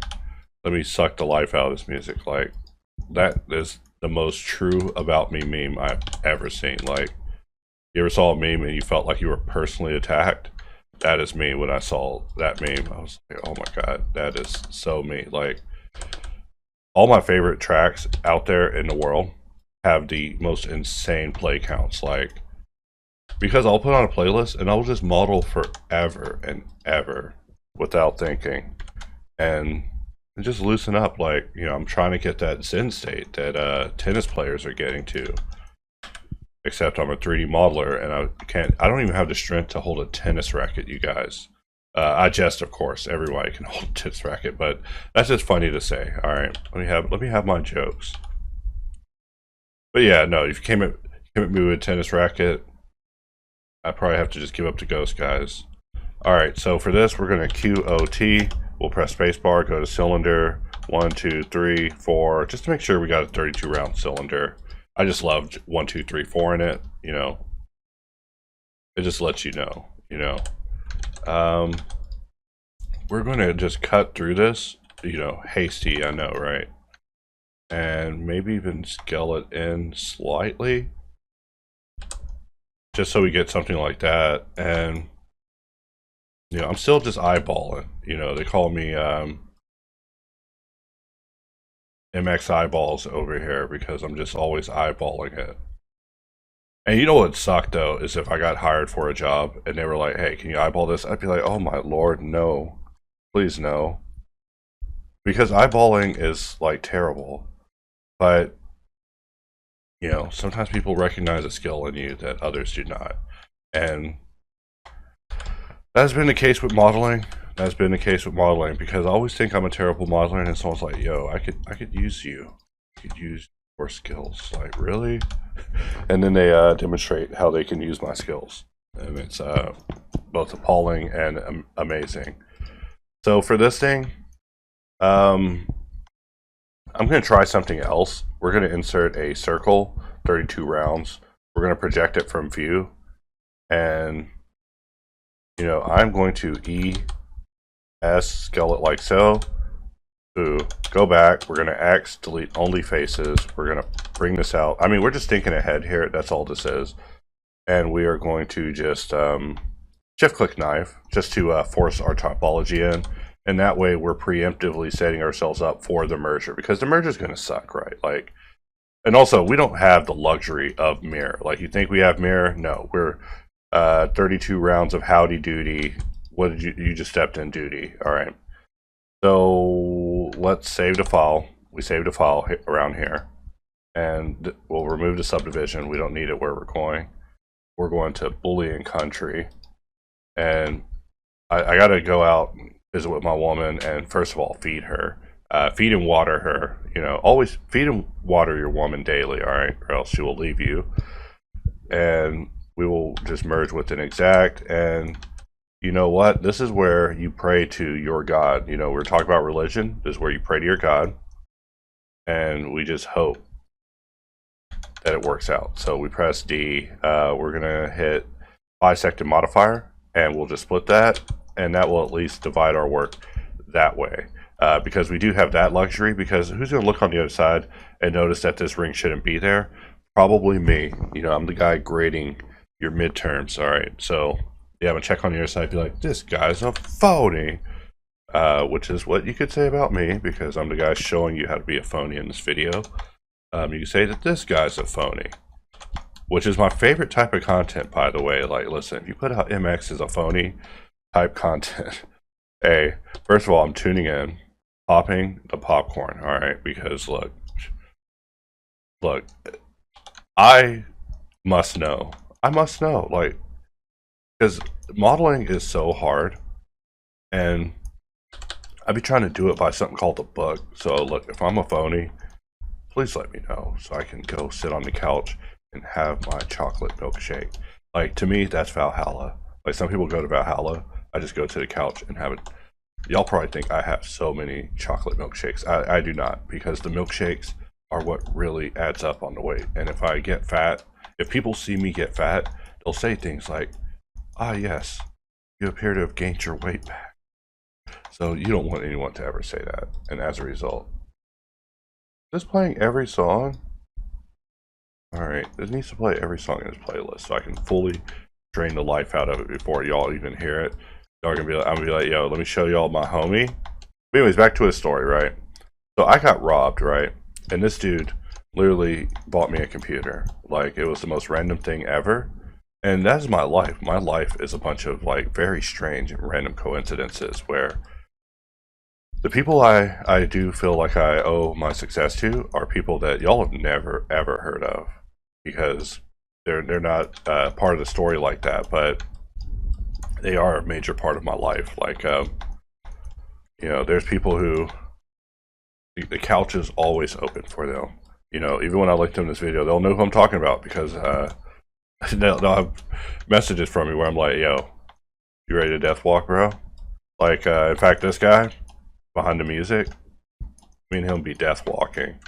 let me suck the life out of this music. Like, that is the most true about me meme I've ever seen. Like, you ever saw a meme and you felt like you were personally attacked? That is me when I saw that meme. I was like, oh my god, that is so me. Like, all my favorite tracks out there in the world have the most insane play counts. Like, because I'll put on a playlist and I'll just model forever and ever without thinking, and just loosen up. Like, you know, I'm trying to get that Zen state that tennis players are getting to, except I'm a 3D modeler and I don't even have the strength to hold a tennis racket, you guys. I jest, of course, everybody can hold a tennis racket, but that's just funny to say. All right, let me have my jokes. But yeah, no, if you came at me with a tennis racket, I probably have to just give up the ghost, guys. Alright, so for this, we're going to QOT. We'll press spacebar, go to cylinder, 1, 2, 3, 4, just to make sure we got a 32 round cylinder. I just loved 1, 2, 3, 4 in it, you know. It just lets you know, you know. We're going to just cut through this, you know, hasty, I know, right? And maybe even scale it in slightly, just so we get something like that. And, you know, I'm still just eyeballing. You know, they call me MX eyeballs over here because I'm just always eyeballing it. And you know what sucked though is if I got hired for a job and they were like, hey, can you eyeball this? I'd be like, oh my lord, no, please no, because eyeballing is like terrible. But you know, sometimes people recognize a skill in you that others do not. And that's been the case with modeling. That's been the case with modeling because I always think I'm a terrible modeler, and someone's like, yo, I could use you. I could use your skills. Like, really? And then they demonstrate how they can use my skills. And it's both appalling and amazing. So for this thing, I'm going to try something else. We're going to insert a circle, 32 rounds. We're going to project it from view. And, you know, I'm going to ES, scale it like so. Ooh, go back. We're going to X, delete only faces. We're going to bring this out. I mean, we're just thinking ahead here. That's all this is. And we are going to just shift-click knife just to force our topology in. And that way we're preemptively setting ourselves up for the merger, because the merger is going to suck, right? Like, and also we don't have the luxury of mirror. Like, you think we have mirror? No, we're 32 rounds of howdy doody. What did you just stepped in duty? All right. So let's save the file. we saved a file around here, and we'll remove the subdivision. We don't need it where we're going. We're going to boolean country, and I got to go out and visit with my woman, and first of all, feed her. Feed and water her. You know, always feed and water your woman daily, all right? Or else she will leave you. And we will just merge with an exact. And you know what? This is where you pray to your God. You know, we're talking about religion. This is where you pray to your God. And we just hope that it works out. So we press D. We're going to hit bisect and modifier, and we'll just split that. And that will at least divide our work that way. Because we do have that luxury, because who's going to look on the other side and notice that this ring shouldn't be there? Probably me. You know, I'm the guy grading your midterms. All right, so yeah, I'm going to check on the other side, be like, this guy's a phony, which is what you could say about me, because I'm the guy showing you how to be a phony in this video. You can say that this guy's a phony, which is my favorite type of content, by the way. Like, listen, if you put out MX as a phony type content, hey, first of all, I'm tuning in, popping the popcorn, all right? Because look, I must know, like, because modeling is so hard, and I be trying to do it by something called the book. So look, if I'm a phony, please let me know so I can go sit on the couch and have my chocolate milkshake. Like, to me, that's Valhalla. Like, some people go to Valhalla, I just go to the couch and have it. Y'all probably think I have so many chocolate milkshakes. I do not, because the milkshakes are what really adds up on the weight. And if I get fat, if people see me get fat, they'll say things like, ah, yes, you appear to have gained your weight back. So you don't want anyone to ever say that. And as a result, just playing every song. All right, it needs to play every song in this playlist so I can fully drain the life out of it before y'all even hear it. Y'all gonna be like, I'm gonna be like, yo, let me show y'all my homie. But anyways, back to his story, right? So I got robbed, right? And this dude literally bought me a computer. Like, it was the most random thing ever. And that's my life. My life is a bunch of like very strange and random coincidences where the people I do feel like I owe my success to are people that y'all have never ever heard of, because they're not part of the story like that, but they are a major part of my life. Like, you know, there's people who the couch is always open for them. You know, even when I link them in this video, they'll know who I'm talking about, because they'll have messages from me where I'm like, yo, you ready to death walk, bro? Like, in fact, this guy behind the music, me and him be death walking,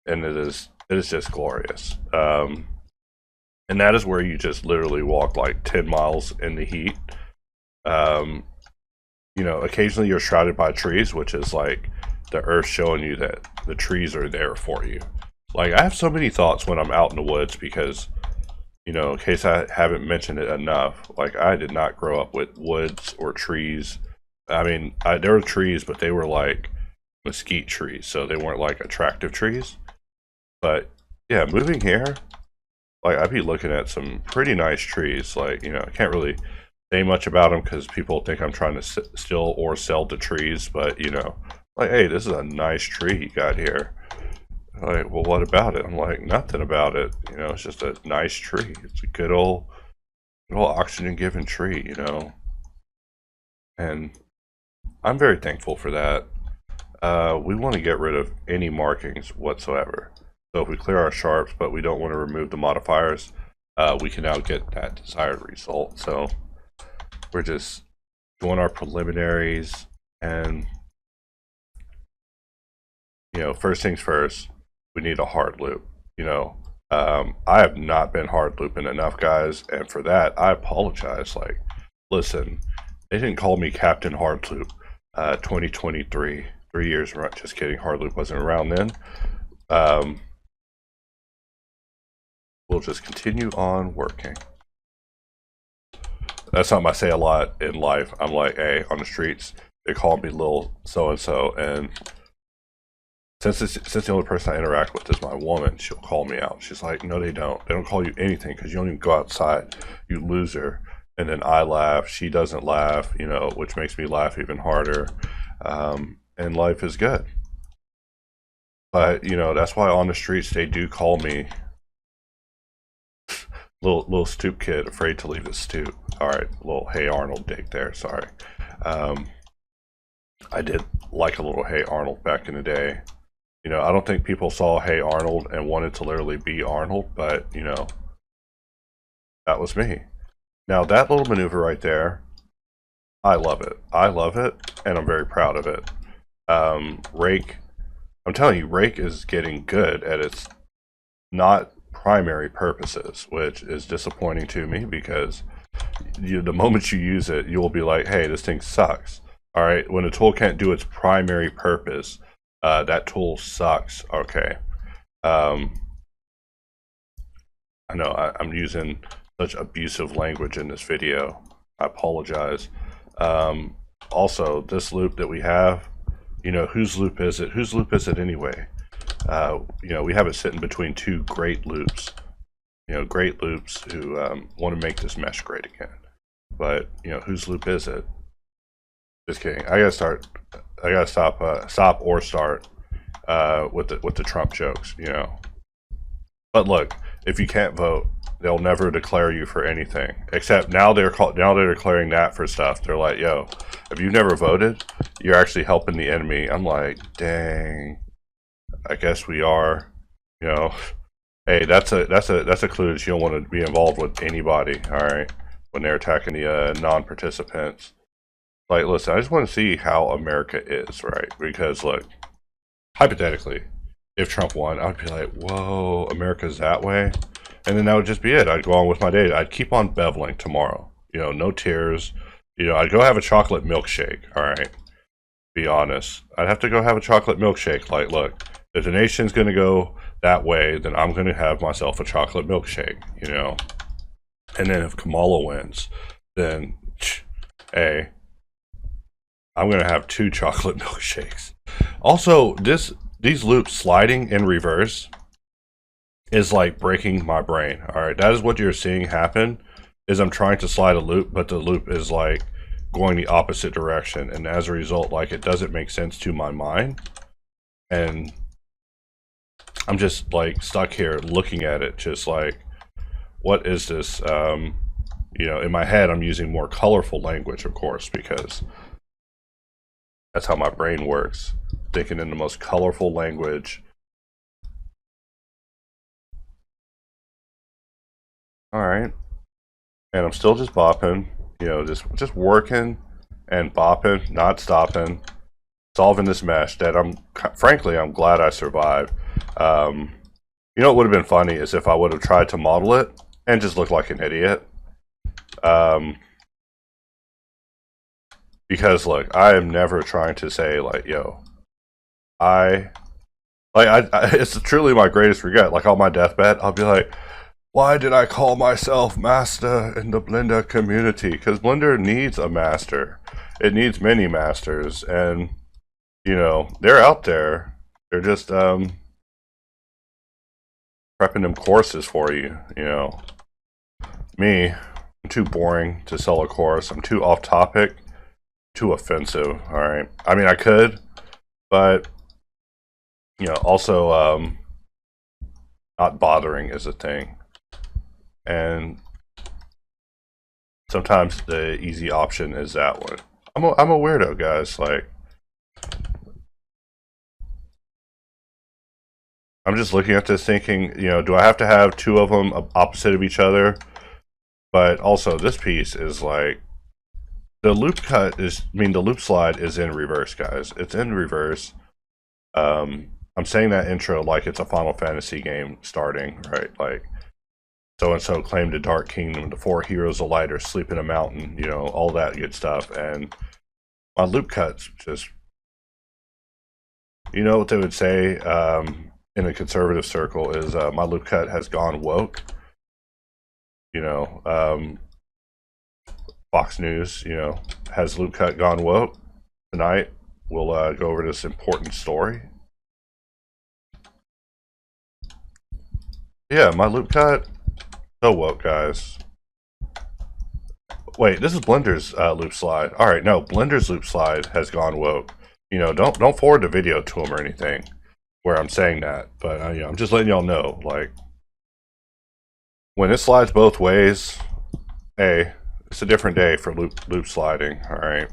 and it is just glorious. And that is where you just literally walk like 10 miles in the heat. You know, occasionally you're shrouded by trees, which is like the earth showing you that the trees are there for you. Like, I have so many thoughts when I'm out in the woods, because, you know, in case I haven't mentioned it enough, like, I did not grow up with woods or trees. I mean, there were trees, but they were like mesquite trees, so they weren't like attractive trees. But yeah, moving here, like, I'd be looking at some pretty nice trees. Like, you know, I can't really say much about them because people think I'm trying to steal or sell the trees, but, you know, like, hey, this is a nice tree you got here. Like, well, what about it? I'm like, nothing about it. You know, it's just a nice tree. It's a good old oxygen giving tree, you know. And I'm very thankful for that. We want to get rid of any markings whatsoever. So if we clear our sharps, but we don't want to remove the modifiers, we can now get that desired result. So we're just doing our preliminaries, and, you know, first things first, we need a hard loop. You know, I have not been hard looping enough, guys, and for that, I apologize. Like, listen, they didn't call me Captain Hard Loop 2023, 3 years, right? Just kidding, hard loop wasn't around then. We'll just continue on working. That's something I say a lot in life. I'm like, hey, on the streets, they call me Lil So-and-so, and since the only person I interact with is my woman, she'll call me out. She's like, no, they don't. They don't call you anything because you don't even go outside, you loser. And then I laugh, she doesn't laugh, you know, which makes me laugh even harder. And life is good. But, you know, that's why on the streets they do call me little stoop kid, afraid to leave the stoop. Alright, little Hey Arnold dig there, sorry. I did like a little Hey Arnold back in the day. You know, I don't think people saw Hey Arnold and wanted to literally be Arnold, but, you know, that was me. Now, that little maneuver right there, I love it. I love it, and I'm very proud of it. Rake, I'm telling you, Rake is getting good at its not primary purposes, which is disappointing to me because the moment you use it, you will be like, hey, this thing sucks. All right, when a tool can't do its primary purpose, that tool sucks. Okay. I know I'm using such abusive language in this video. I apologize. Also, this loop that we have, you know, whose loop is it? Whose loop is it anyway? You know, we have it sitting between two great loops. You know, great loops who want to make this mesh great again. But, you know, whose loop is it? Just kidding. I gotta stop or start with the Trump jokes, you know. But look, if you can't vote, they'll never declare you for anything. Except now they're declaring that for stuff. They're like, yo, if you've never voted, you're actually helping the enemy. I'm like, dang. I guess we are. You know, hey, that's a clue that you don't want to be involved with anybody. All right, when they're attacking the non-participants. Like, listen, I just want to see how America is, right? Because look, hypothetically, if Trump won, I'd be like, whoa, America's that way? And then that would just be it. I'd go on with my day. I'd keep on beveling tomorrow. You know, no tears. You know, I'd go have a chocolate milkshake, all right? Be honest. I'd have to go have a chocolate milkshake. Like, look, if the nation's going to go that way, then I'm going to have myself a chocolate milkshake, you know? And then if Kamala wins, then, hey, I'm going to have 2 chocolate milkshakes. Also, these loops sliding in reverse is like breaking my brain. All right, that is what you're seeing happen, is I'm trying to slide a loop, but the loop is like going the opposite direction. And as a result, like, it doesn't make sense to my mind. And I'm just like stuck here looking at it, just like, what is this? You know, in my head, I'm using more colorful language, of course, because that's how my brain works. Thinking in the most colorful language. All right. And I'm still just bopping, you know, just working and bopping, not stopping, solving this mesh that frankly, I'm glad I survived. You know what would have been funny is if I would have tried to model it and just looked like an idiot. Because look, I am never trying to say like, yo, it's truly my greatest regret. Like on my deathbed, I'll be like, why did I call myself master in the Blender community? Because Blender needs a master. It needs many masters, and you know, they're out there. They're just prepping them courses for you, you know. Me, I'm too boring to sell a course. I'm too off topic, too offensive, alright? I mean, I could, but, you know, also, not bothering is a thing. And sometimes the easy option is that one. I'm a weirdo, guys. Like, I'm just looking at this thinking, you know, do I have to have 2 of them opposite of each other? But also, this piece is like, the loop cut is, I mean, the loop slide is in reverse, guys. It's in reverse. I'm saying that intro like it's a Final Fantasy game starting, right? Like, so-and-so claimed a dark kingdom, the 4 heroes of light are asleep in a mountain, you know, all that good stuff. And my loop cuts just, you know what they would say in a conservative circle is my loop cut has gone woke. You know, Fox News, you know, has loop cut gone woke? Tonight, we'll go over this important story. Yeah, my loop cut, so woke, guys. Wait, this is Blender's loop slide. All right, no, Blender's loop slide has gone woke. You know, don't forward the video to him or anything. where I'm saying that, but you know, I'm just letting y'all know, like, when it slides both ways, hey, it's a different day for loop sliding. All right,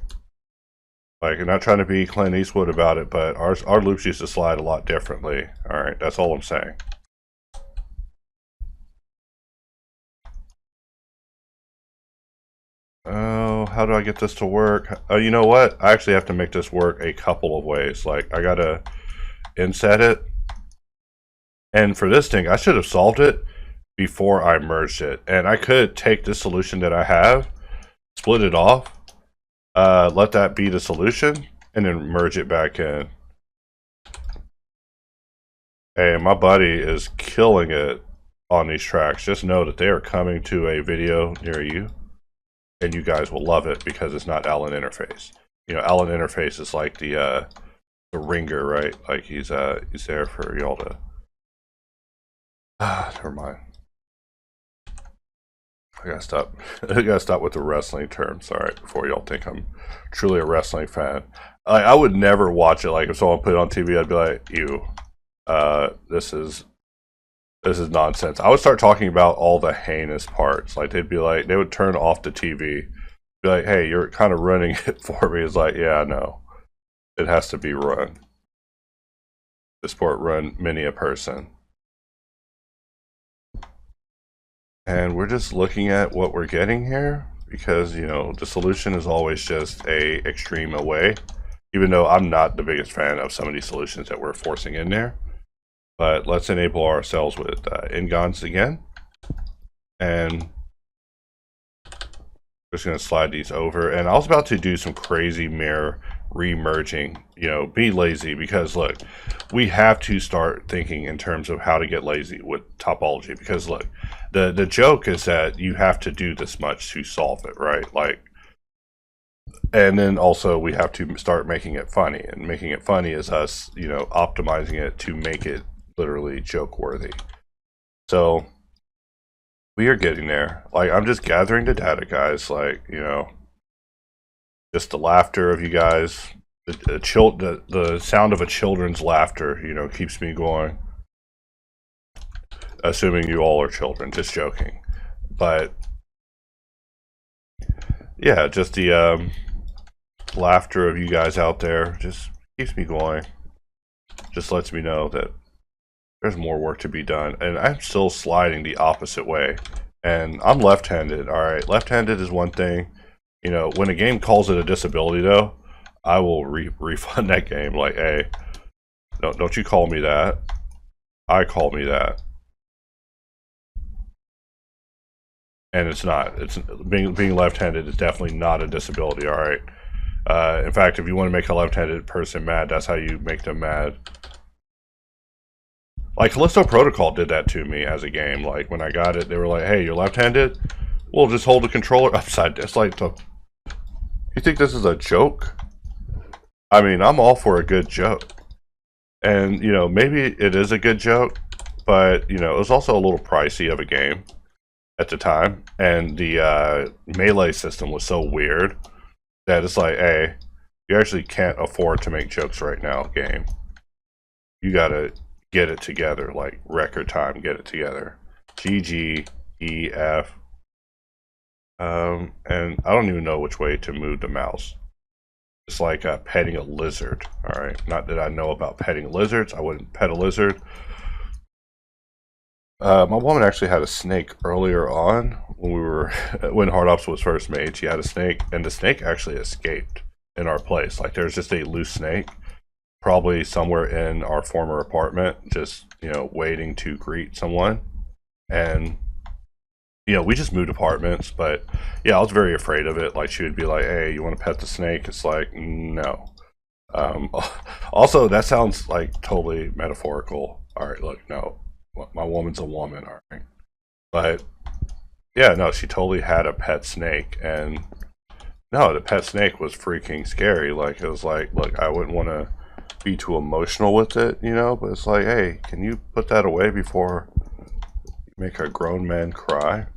like, I'm not trying to be Clint Eastwood about it, but our loops used to slide a lot differently. All right, that's all I'm saying. Oh, how do I get this to work? Oh, you know what? I actually have to make this work a couple of ways. Like, I gotta inset it. And for this thing, I should have solved it before I merged it. And I could take this solution that I have, split it off, let that be the solution, and then merge it back in. Hey, my buddy is killing it on these tracks. Just know that they are coming to a video near you, and you guys will love it because it's not Allen Interface. You know, Allen Interface is like the ringer, right? Like he's there for y'all to. Never mind. I gotta stop. I gotta stop with the wrestling terms. All right, before y'all think I'm truly a wrestling fan. I would never watch it. Like if someone put it on TV, I'd be like, "Ew, this is nonsense." I would start talking about all the heinous parts. Like they'd be like, they would turn off the TV, be like, "Hey, you're kind of running it for me." It's like, yeah, no, it has to be run. The sport run many a person. And we're just looking at what we're getting here because, you know, the solution is always just a extreme away, even though I'm not the biggest fan of some of these solutions that we're forcing in there. But let's enable ourselves with ingons again. And just going to slide these over. And I was about to do some crazy mirror re-merging, you know, be lazy because look, we have to start thinking in terms of how to get lazy with topology because look, the joke is that you have to do this much to solve it, right? Like, and then also we have to start making it funny, and making it funny is us, you know, optimizing it to make it literally joke worthy. So we are getting there. Like, I'm just gathering the data, guys. Like, you know, just the laughter of you guys, the sound of a children's laughter, you know, keeps me going. Assuming you all are children, just joking. But yeah, just the laughter of you guys out there just keeps me going. Just lets me know that there's more work to be done. And I'm still sliding the opposite way. And I'm left-handed, all right? Left-handed is one thing. You know, when a game calls it a disability, though, I will refund that game. Like, hey, don't you call me that. I call me that. And it's not. It's being left-handed is definitely not a disability, all right? In fact, if you want to make a left-handed person mad, that's how you make them mad. Like, Callisto Protocol did that to me as a game. Like, when I got it, they were like, hey, you're left-handed? We'll just hold the controller upside down. It's like, you think this is a joke? I mean, I'm all for a good joke. And, you know, maybe it is a good joke, but, you know, it was also a little pricey of a game at the time. And the melee system was so weird that it's like, hey, you actually can't afford to make jokes right now, game. You gotta get it together, like record time, get it together. GG, EF. And I don't even know which way to move the mouse. It's like petting a lizard, alright? Not that I know about petting lizards, I wouldn't pet a lizard. My woman actually had a snake earlier on when when hardops was first made. She had a snake, and the snake actually escaped in our place. Like, there's just a loose snake, probably somewhere in our former apartment, just, you know, waiting to greet someone. And, you know, we just moved apartments, but yeah, I was very afraid of it. Like, she would be like, hey, you want to pet the snake? It's like, no. Also, that sounds like totally metaphorical. All right, look, no. My woman's a woman, all right. But yeah, no, she totally had a pet snake, and no, the pet snake was freaking scary. Like, it was like, look, I wouldn't want to be too emotional with it, you know, but it's like, hey, can you put that away before you make a grown man cry?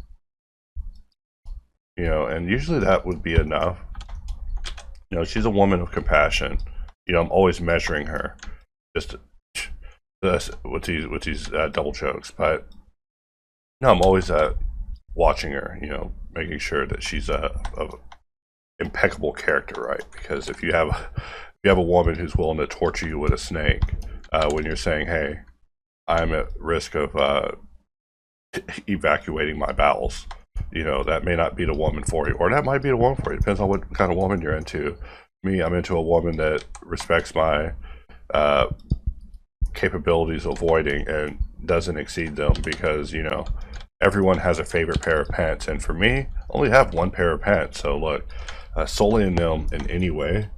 You know, and usually that would be enough. You know, she's a woman of compassion. You know, I'm always measuring her. Just with these double chokes. But no, I'm always watching her, you know, making sure that she's a impeccable character, right? Because if you have a woman who's willing to torture you with a snake when you're saying, hey, I'm at risk of evacuating my bowels, you know, that may not be the woman for you, or that might be the woman for you. Depends on what kind of woman you're into. Me, I'm into a woman that respects my capabilities of avoiding and doesn't exceed them, because, you know, everyone has a favorite pair of pants, and for me, I only have one pair of pants. So look, sullying them in any way,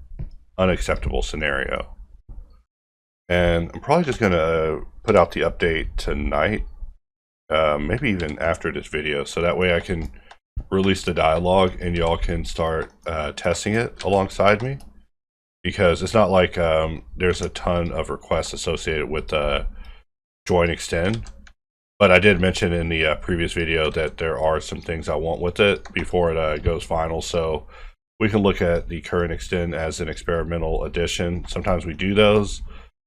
unacceptable scenario. And I'm probably just gonna put out the update tonight, maybe even after this video, so that way I can release the dialogue and y'all can start testing it alongside me, because it's not like there's a ton of requests associated with join extend. But I did mention in the previous video that there are some things I want with it before it goes final. So we can look at the current extend as an experimental addition. Sometimes we do those.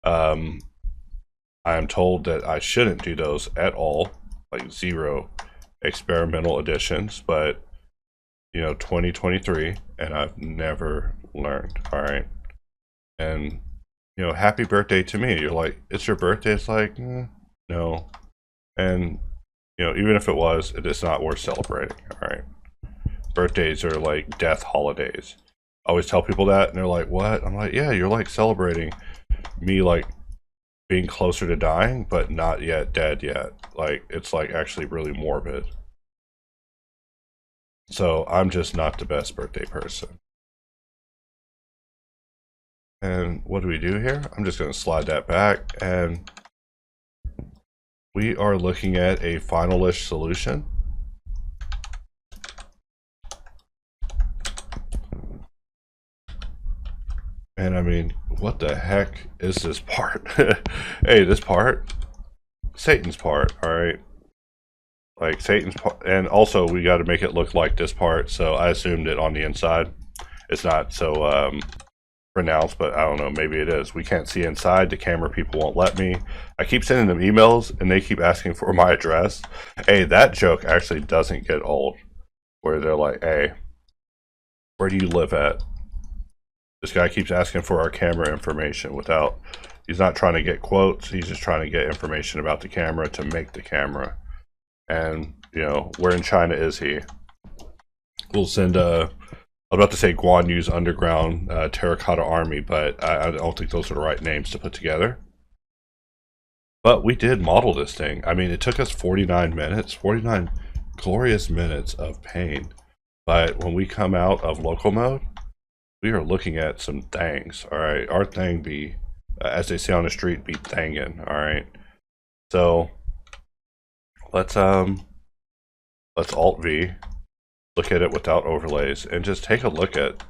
I am told that I shouldn't do those at all, like 0 experimental additions. But, you know, 2023, and I've never learned. All right. And, you know, happy birthday to me. You're like, it's your birthday? It's like, no. And, you know, even if it was, it is not worth celebrating. All right. Birthdays are like death holidays. I always tell people that, and they're like, what? I'm like, yeah, you're like celebrating me, like being closer to dying, but not yet dead yet. Like, it's like actually really morbid. So I'm just not the best birthday person. And what do we do here? I'm just going to slide that back, and we are looking at a finalish solution. And I mean, what the heck is this part? Hey, this part, Satan's part, all right? Like Satan's part, and also we got to make it look like this part, so I assumed it on the inside. It's not so pronounced, but I don't know, maybe it is. We can't see inside. The camera people won't let me. I keep sending them emails and they keep asking for my address. Hey, that joke actually doesn't get old, where they're like, hey, where do you live at? This guy keeps asking for our camera information without, he's not trying to get quotes, he's just trying to get information about the camera to make the camera. And, you know, where in China is he? We'll send I'm about to say Guan Yu's underground terracotta army, but I don't think those are the right names to put together. But we did model this thing. I mean, it took us 49 minutes, 49 glorious minutes of pain. But when we come out of local mode, we are looking at some things. All right, our thing be, as they say on the street, be thangin'. All right, so let's Alt V. Look at it without overlays and just take a look at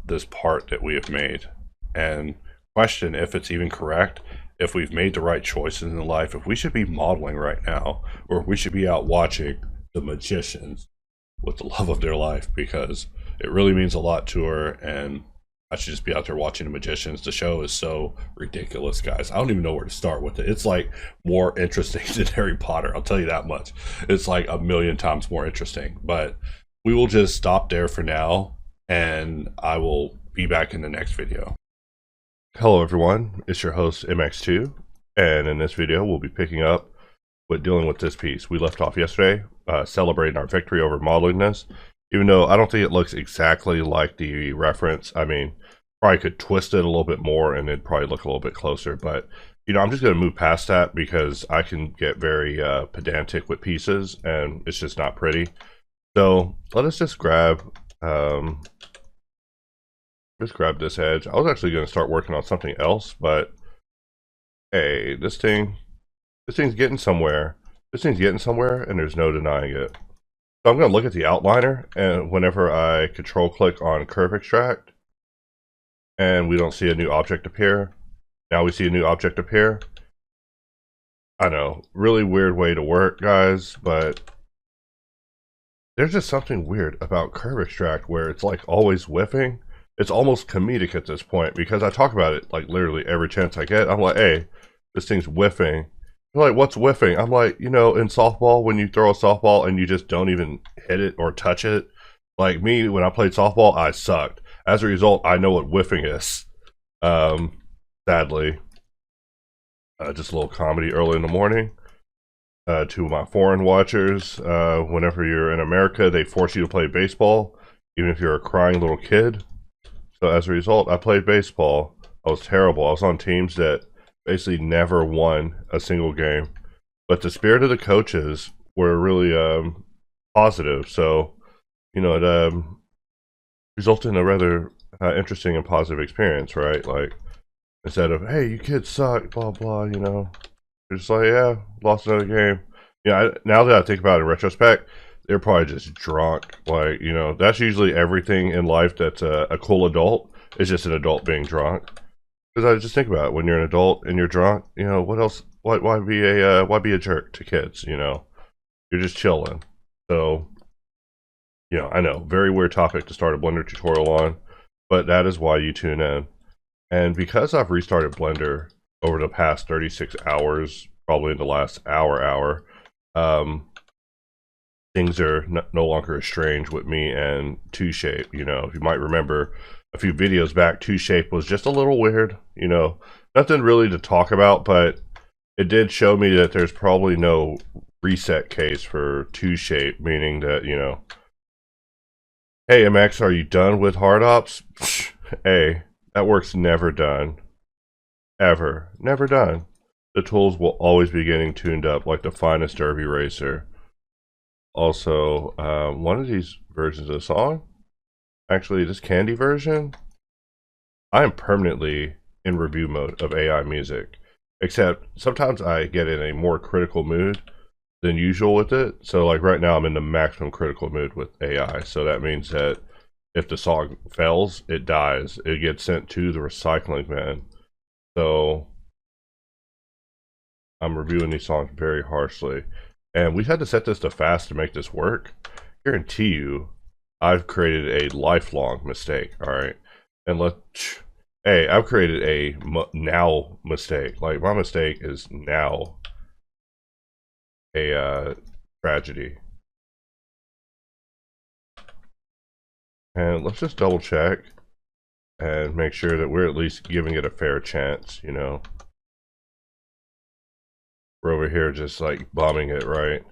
this part that we have made and question if it's even correct, if we've made the right choices in life, if we should be modeling right now, or if we should be out watching the magicians with the love of their life, because it really means a lot to her, and I should just be out there watching the magicians. The show is so ridiculous, guys. I don't even know where to start with it. It's like more interesting than Harry Potter, I'll tell you that much. It's like a million times more interesting, but we will just stop there for now, and I will be back in the next video. Hello everyone, it's your host MX2, and in this video we'll be picking up with dealing with this piece. We left off yesterday, celebrating our victory over modeling this, even though I don't think it looks exactly like the reference. I mean, probably could twist it a little bit more and it'd probably look a little bit closer, but you know, I'm just going to move past that because I can get very pedantic with pieces and it's just not pretty. So let us just grab this edge. I was actually going to start working on something else, but hey, this thing's getting somewhere. This thing's getting somewhere, and there's no denying it. So I'm going to look at the outliner, and whenever I control click on curve extract, and we don't see a new object appear. Now we see a new object appear. I know, really weird way to work, guys, but there's just something weird about curve extract where it's like always whiffing. It's almost comedic at this point because I talk about it like literally every chance I get. I'm like, hey, this thing's whiffing. They're like, what's whiffing? I'm like, in softball, when you throw a softball and you just don't even hit it or touch it. Like me, when I played softball, I sucked. As a result, I know what whiffing is. Sadly. Just a little comedy early in the morning. To my foreign watchers, whenever you're in America, they force you to play baseball, even if you're a crying little kid. So as a result, I played baseball. I was terrible. I was on teams that basically never won a single game. But the spirit of the coaches were really positive. So, it resulted in a rather interesting and positive experience, right? Like, instead of, hey, you kids suck, blah, blah, they're just like, yeah, lost another game. Now that I think about it in retrospect, they're probably just drunk. Like, that's usually everything in life that's a cool adult is just an adult being drunk. Because I just think about it, when you're an adult and you're drunk, what else? Why be a jerk to kids? You're just chilling. So, I know, very weird topic to start a Blender tutorial on, but that is why you tune in. And because I've restarted Blender over the past 36 hours, probably in the last hour, things are no longer as strange with me and 2Shape. If you might remember a few videos back, 2Shape was just a little weird. Nothing really to talk about, but it did show me that there's probably no reset case for 2Shape, meaning that, hey, MX, are you done with hardops? Hey, that work's never done. Ever. Never done. The tools will always be getting tuned up like the finest derby racer. Also, one of these versions of the song, actually this Candy version, I am permanently in review mode of AI music. Except sometimes I get in a more critical mood than usual with it. So like right now I'm in the maximum critical mood with AI. So that means that if the song fails, it dies. It gets sent to the recycling bin. So I'm reviewing these songs very harshly. And we had to set this to fast to make this work. Guarantee you, I've created a lifelong mistake, alright? And hey, I've created a now mistake. Like, my mistake is now a tragedy. And let's just double check and make sure that we're at least giving it a fair chance, We're over here just like bombing it, right?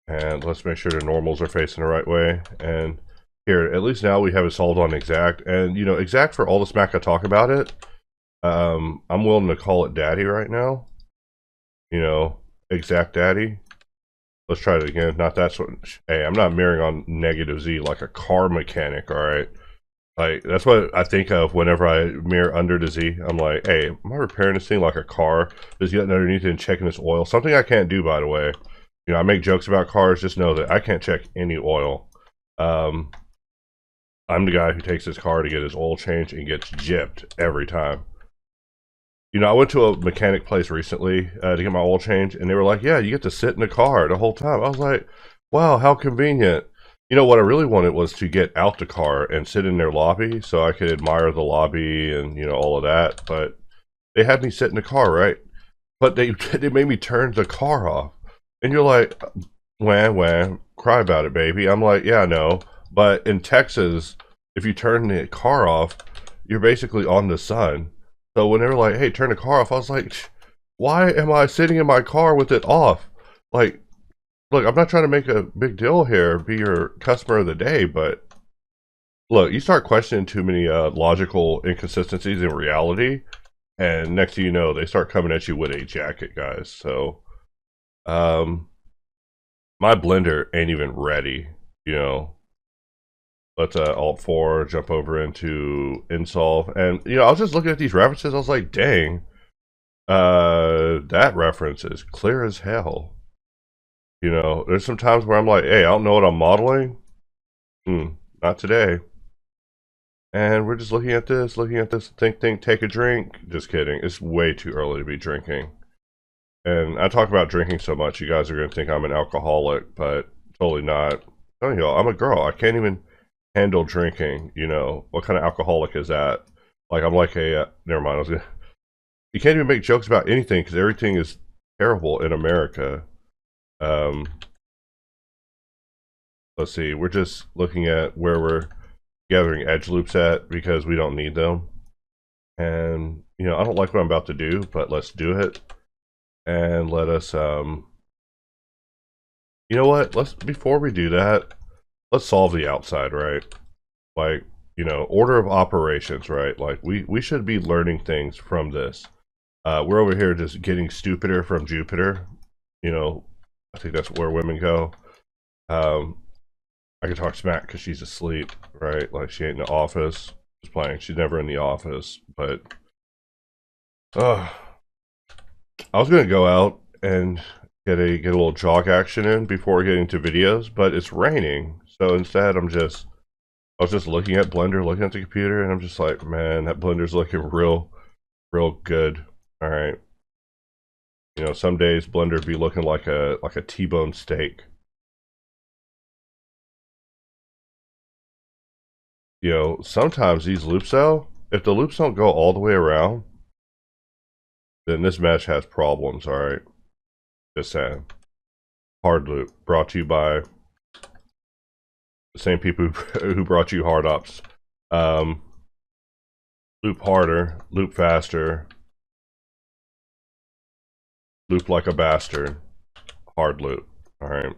And let's make sure the normals are facing the right way. And here, at least now we have it solved on exact. And, exact, for all the smack I talk about it, I'm willing to call it daddy right now. Exact daddy. Let's try it again. Not that sort. Hey, I'm not mirroring on negative Z like a car mechanic, alright? Like, that's what I think of whenever I mirror under the Z. I'm like, hey, am I repairing this thing like a car? Just getting underneath it and checking this oil. Something I can't do, by the way. I make jokes about cars. Just know that I can't check any oil. I'm the guy who takes his car to get his oil changed and gets gypped every time. I went to a mechanic place recently to get my oil changed, and they were like, yeah, you get to sit in the car the whole time. I was like, wow, how convenient. What I really wanted was to get out the car and sit in their lobby so I could admire the lobby and, all of that. But they had me sit in the car, right? But they made me turn the car off. And you're like, wah, cry about it, baby. I'm like, yeah, I know. But in Texas, if you turn the car off, you're basically on the sun. So when they were like, hey, turn the car off, I was like, why am I sitting in my car with it off? Like, look, I'm not trying to make a big deal here, be your customer of the day, but look, you start questioning too many logical inconsistencies in reality, and next thing you know, they start coming at you with a jacket, guys. So, my Blender ain't even ready, Let's Alt-4, jump over into Insolve, and, I was just looking at these references, I was like, dang, that reference is clear as hell. There's some times where I'm like, hey, I don't know what I'm modeling. Not today. And we're just looking at this, think, take a drink. Just kidding. It's way too early to be drinking. And I talk about drinking so much, you guys are going to think I'm an alcoholic, but totally not. I'm telling y'all, I'm a girl. I can't even handle drinking, What kind of alcoholic is that? Like, I'm like a, never mind, you can't even make jokes about anything because everything is terrible in America. Let's see, we're just looking at where we're gathering edge loops at because we don't need them. And, you know, I don't like what I'm about to do, but let's do it. And let us, you know what, before we do that, let's solve the outside, right? Like, you know, order of operations, right? Like, we should be learning things from this. We're over here just getting stupider from Jupiter. You know, I think that's where women go. I can talk smack because she's asleep, right? Like, she ain't in the office. Just playing. She's never in the office. But, I was going to go out and get a little jog action in before getting to videos, but it's raining. So instead, I was just looking at Blender, looking at the computer, and I'm just like, man, that Blender's looking real good. All right. You know, some days Blender be looking like a T-bone steak. You know, sometimes these loops though, if the loops don't go all the way around, then this mesh has problems, alright? Just saying. Hard loop, brought to you by the same people who brought you hardops. Loop harder, loop faster, loop like a bastard, hard loop, alright?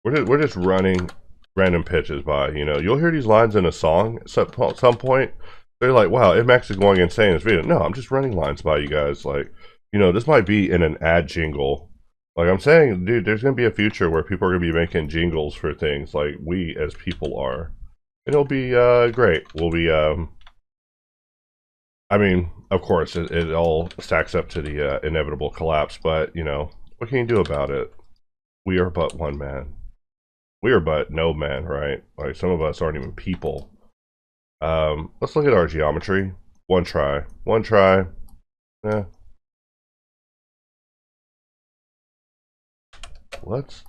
We're just running random pitches by, you know. You'll hear these lines in a song at some point. They're like, wow, MX is going insane in this video. No, I'm just running lines by you guys. Like, you know, this might be in an ad jingle. Like I'm saying, dude, there's going to be a future where people are going to be making jingles for things like we as people are. And it'll be great. We'll be, I mean, of course, it all stacks up to the inevitable collapse, but, you know, what can you do about it? We are but one man. We are but no man, right? Like, some of us aren't even people. Let's look at our geometry. One try. Eh. Let's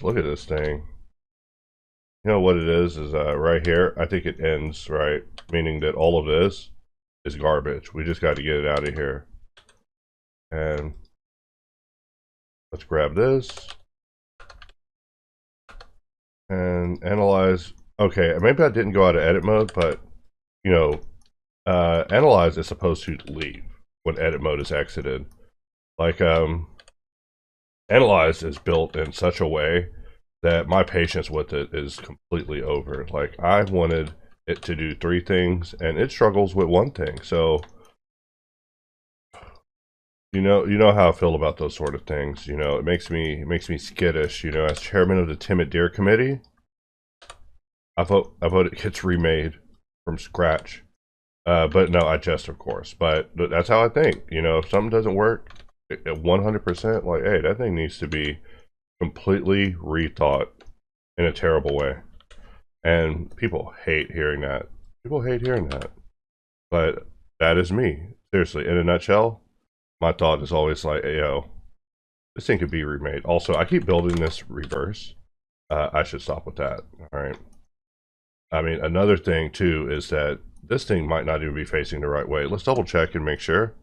look at this thing. You know what it is right here. I think it ends, right? Meaning that all of this is garbage. We just got to get it out of here. And let's grab this. And analyze. Okay, maybe I didn't go out of edit mode, but, you know, analyze is supposed to leave when edit mode is exited. Like, analyze is built in such a way that my patience with it is completely over. Like, I wanted it to do 3 things, and it struggles with 1 thing. So, you know how I feel about those sort of things. You know, it makes me skittish. You know, as chairman of the Timid Deer Committee, I vote it gets remade from scratch. But no, I jest, of course. But that's how I think. You know, if something doesn't work 100%, like, hey, that thing needs to be completely rethought in a terrible way. And people hate hearing that. But that is me. Seriously, in a nutshell, my thought is always like, hey, yo, this thing could be remade. Also, I keep building this reverse. I should stop with that. All right. I mean, another thing too is that this thing might not even be facing the right way. Let's double check and make sure.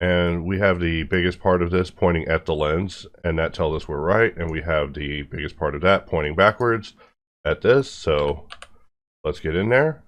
And we have the biggest part of this pointing at the lens, and that tells us we're right. And we have the biggest part of that pointing backwards at this. So let's get in there.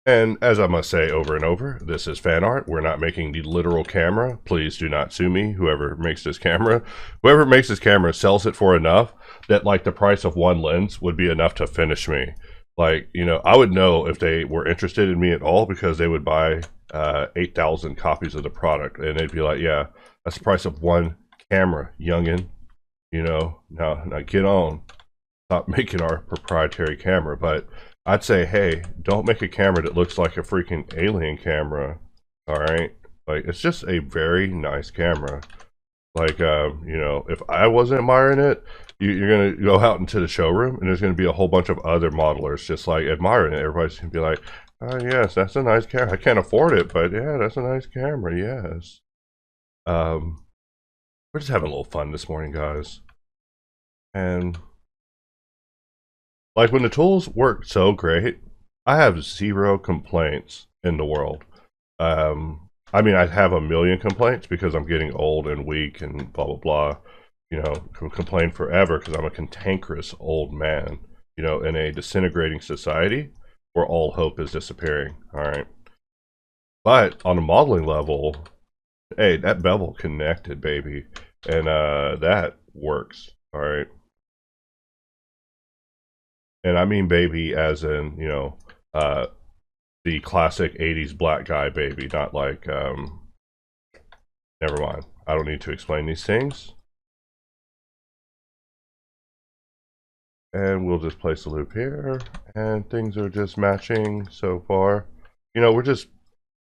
And as I must say over and over, this is fan art. We're not making the literal camera. Please do not sue me, whoever makes this camera. Whoever makes this camera sells it for enough that, like, the price of 1 lens would be enough to finish me. Like, you know, I would know if they were interested in me at all because they would buy 8,000 copies of the product. And they'd be like, yeah, that's the price of 1 camera, youngin'. You know, now get on. Stop making our proprietary camera. But I'd say, hey, don't make a camera that looks like a freaking alien camera. All right, like, it's just a very nice camera. Like, you know, if I wasn't admiring it, you're gonna go out into the showroom and there's gonna be a whole bunch of other modelers just like admiring it. Everybody's gonna be like, oh yes, that's a nice camera. I can't afford it, but yeah, that's a nice camera. Yes. We're just having a little fun this morning, guys. And like, when the tools work so great, I have 0 complaints in the world. I mean, I have a million complaints because I'm getting old and weak and blah, blah, blah. You know, complain forever because I'm a cantankerous old man, you know, in a disintegrating society where all hope is disappearing. All right. But on a modeling level, hey, that bevel connected, baby. And that works. All right. And I mean baby as in, you know, the classic 80s black guy baby, not like, never mind. I don't need to explain these things. And we'll just place a loop here, and things are just matching so far. You know, we're just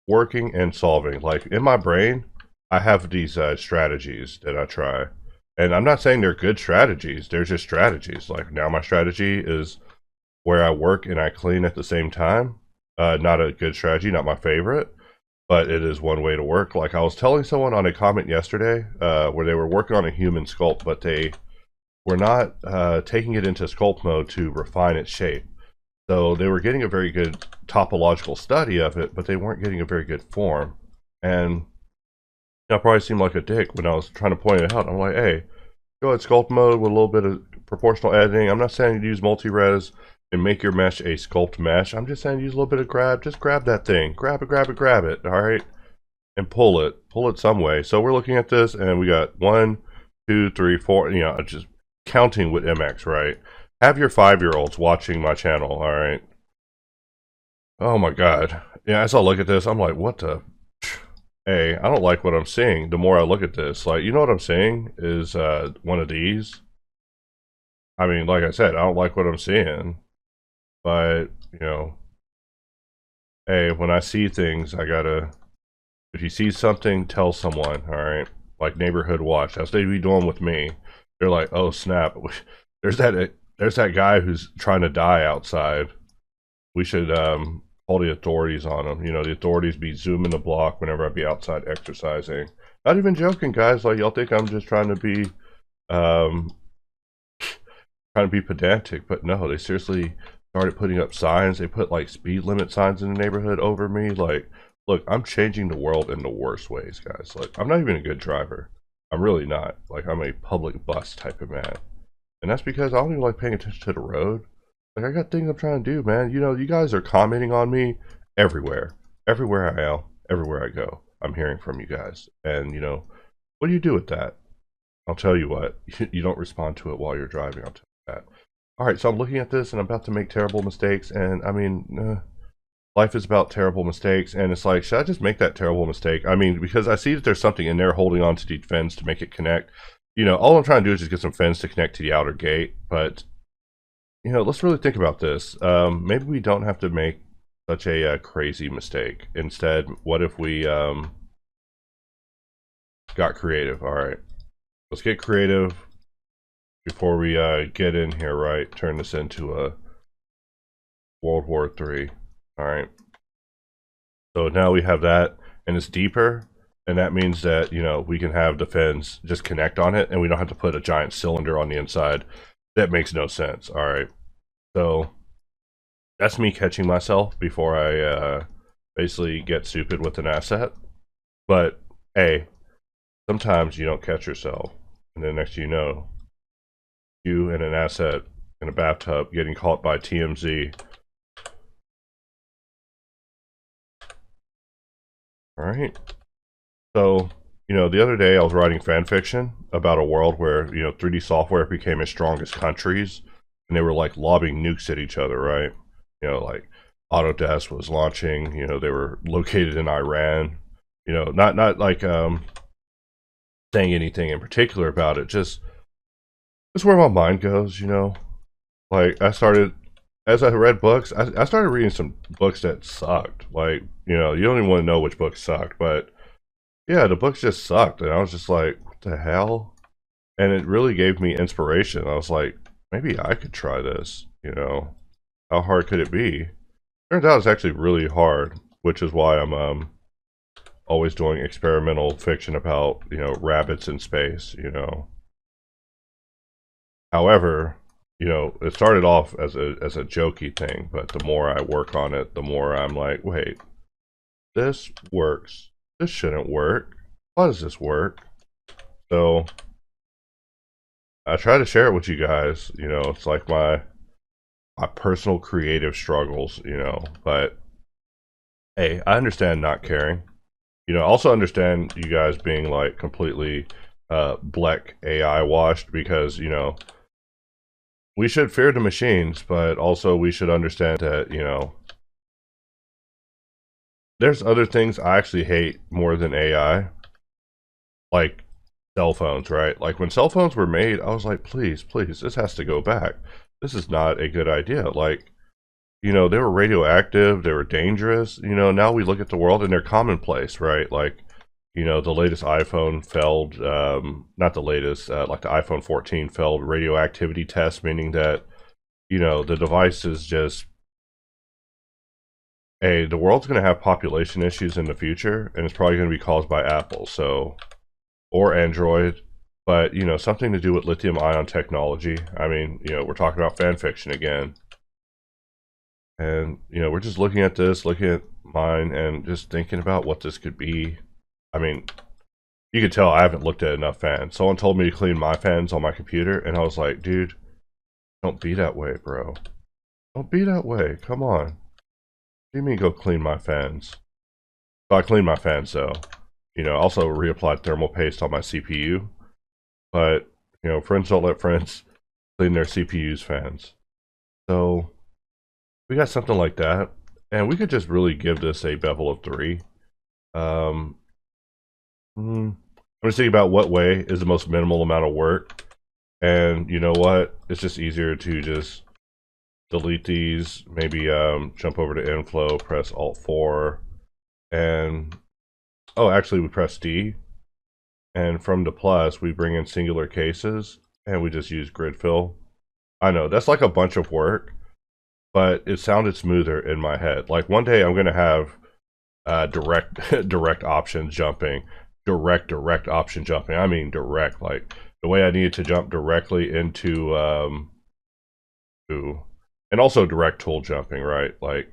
working and solving. Like, in my brain, I have these strategies that I try. And I'm not saying they're good strategies, they're just strategies. Like, now my strategy is where I work and I clean at the same time. Not a good strategy, not my favorite, but it is one way to work. Like, I was telling someone on a comment yesterday where they were working on a human sculpt, but they were not taking it into sculpt mode to refine its shape. So they were getting a very good topological study of it, but they weren't getting a very good form. And I probably seemed like a dick when I was trying to point it out. I'm like, hey, go ahead sculpt mode with a little bit of proportional editing. I'm not saying you use multi-res and make your mesh a sculpt mesh. I'm just saying use a little bit of grab. Just grab that thing. Grab it, grab it, grab it. All right? And pull it. Pull it some way. So we're looking at this, and we got 1, 2, 3, 4, you know, just counting with MX, right? Have your 5-year-olds watching my channel, all right? Oh my god. Yeah, as I look at this, I'm like, what the... Hey, I don't like what I'm seeing the more I look at this. Like, you know what I'm seeing is one of these. I mean, like I said, I don't like what I'm seeing. But, you know, hey, when I see things, I gotta... If you see something, tell someone, all right? Like Neighborhood Watch. That's what they be doing with me. They're like, oh snap, there's that guy who's trying to die outside. We should call the authorities on him. You know, the authorities be zooming the block whenever I be outside exercising. Not even joking, guys. Like, y'all think I'm just trying to be pedantic, but no, they seriously started putting up signs. They put like speed limit signs in the neighborhood over me. Like, look, I'm changing the world in the worst ways, guys. Like, I'm not even a good driver. I'm really not. Like, I'm a public bus type of man. And that's because I don't even like paying attention to the road. Like, I got things I'm trying to do, man. You know, you guys are commenting on me everywhere. Everywhere I am, everywhere I go. I'm hearing from you guys. And, you know, what do you do with that? I'll tell you what. You don't respond to it while you're driving. I'll tell you that. Alright, so I'm looking at this and I'm about to make terrible mistakes. And, I mean, life is about terrible mistakes, and it's like, should I just make that terrible mistake? I mean, because I see that there's something in there holding on to the fins to make it connect. You know, all I'm trying to do is just get some fins to connect to the outer gate, but, you know, let's really think about this. Maybe we don't have to make such a crazy mistake. Instead, what if we got creative? All right, let's get creative before we get in here, right? Turn this into a World War III. All right, so now we have that, and it's deeper, and that means that, you know, we can have the fins just connect on it, and we don't have to put a giant cylinder on the inside. That makes no sense. All right, so that's me catching myself before I basically get stupid with an asset. But hey, sometimes you don't catch yourself, and then next thing you know, you and an asset in a bathtub getting caught by TMZ. Alright, so, you know, the other day I was writing fan fiction about a world where, you know, 3D software became as strong as countries, and they were like lobbing nukes at each other, right? You know, like Autodesk was launching, you know, they were located in Iran, you know, not like saying anything in particular about it, just where my mind goes, you know. Like, I started, as I read books, I started reading some books that sucked. Like, you know, you don't even want to know which books sucked, but yeah, the books just sucked. And I was just like, what the hell? And it really gave me inspiration. I was like, maybe I could try this, you know. How hard could it be? Turns out it's actually really hard, which is why I'm always doing experimental fiction about, you know, rabbits in space, you know. However, you know, it started off as a jokey thing, but the more I work on it, the more I'm like, wait, this works. this shouldn't work. Why does this work? So I try to share it with you guys. You know, it's like my personal creative struggles, you know, but hey, I understand not caring. You know, I also understand you guys being like completely black AI washed, because, you know, we should fear the machines, but also we should understand that, you know, there's other things I actually hate more than AI, like cell phones, right? Like when cell phones were made, I was like, please, please, this has to go back. This is not a good idea. Like, you know, they were radioactive, they were dangerous. You know, now we look at the world and they're commonplace, right? Like, you know, the latest iPhone failed, not the latest, like the iPhone 14 failed radioactivity test, meaning that, you know, the device is just, hey, the world's going to have population issues in the future, and it's probably going to be caused by Apple, so, or Android, but, you know, something to do with lithium ion technology. I mean, you know, we're talking about fan fiction again. And, you know, we're just looking at this, looking at mine, and just thinking about what this could be. I mean, you can tell I haven't looked at enough fans. Someone told me to clean my fans on my computer, and I was like, dude, don't be that way, bro. Don't be that way. Come on. What do you mean go clean my fans? So I cleaned my fans, though. You know, also reapplied thermal paste on my CPU. But, you know, friends don't let friends clean their CPU's fans. So we got something like that, and we could just really give this a bevel of 3. I'm just thinking about what way is the most minimal amount of work, and you know what? It's just easier to just delete these, maybe jump over to inflow, press Alt-4, and oh, actually we press D, and from the plus we bring in singular cases, and we just use grid fill. I know, that's like a bunch of work, but it sounded smoother in my head. Like one day I'm going to have direct option jumping. Direct option jumping. I mean direct, like the way I needed to jump directly into, and also direct tool jumping, right? Like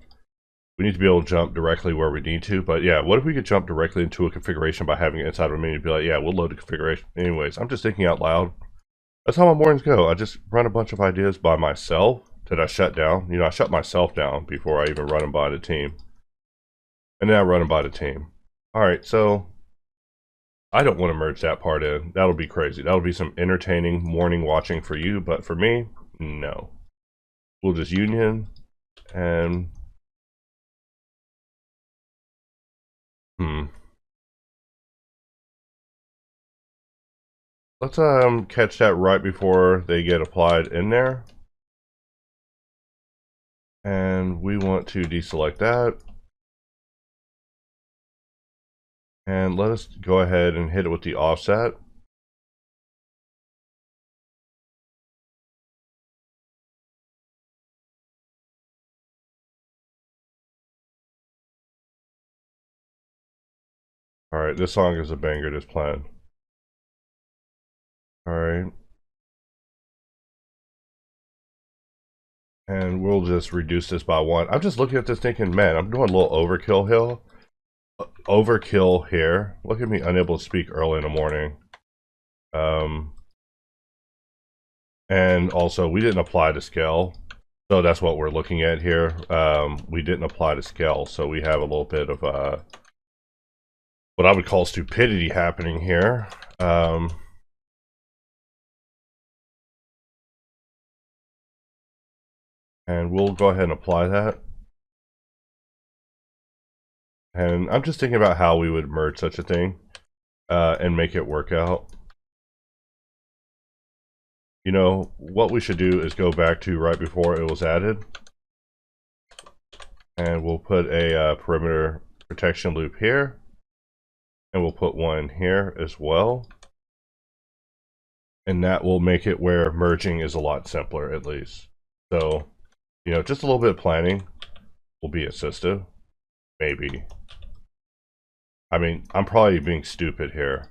we need to be able to jump directly where we need to. But yeah, what if we could jump directly into a configuration by having it inside of a menu? Be like, yeah, we'll load the configuration. Anyways, I'm just thinking out loud. That's how my mornings go. I just run a bunch of ideas by myself that I shut down. You know, I shut myself down before I even run them by the team. And then I run them by the team. Alright, so I don't want to merge that part in. That'll be crazy. That'll be some entertaining morning watching for you, but for me, no. We'll just union and let's catch that right before they get applied in there. And we want to deselect that. And let us go ahead and hit it with the offset. Alright, this song is a banger, this plan. Alright. And we'll just reduce this by 1. I'm just looking at this thinking, man, I'm doing a little overkill here. Look at me, unable to speak early in the morning. And also, we didn't apply the scale. So that's what we're looking at here. We didn't apply the scale, so we have a little bit of what I would call stupidity happening here. And we'll go ahead and apply that. And I'm just thinking about how we would merge such a thing and make it work out. You know, what we should do is go back to right before it was added. And we'll put a perimeter protection loop here. And we'll put one here as well. And that will make it where merging is a lot simpler, at least. So, you know, just a little bit of planning will be assistive. Maybe. I mean, I'm probably being stupid here.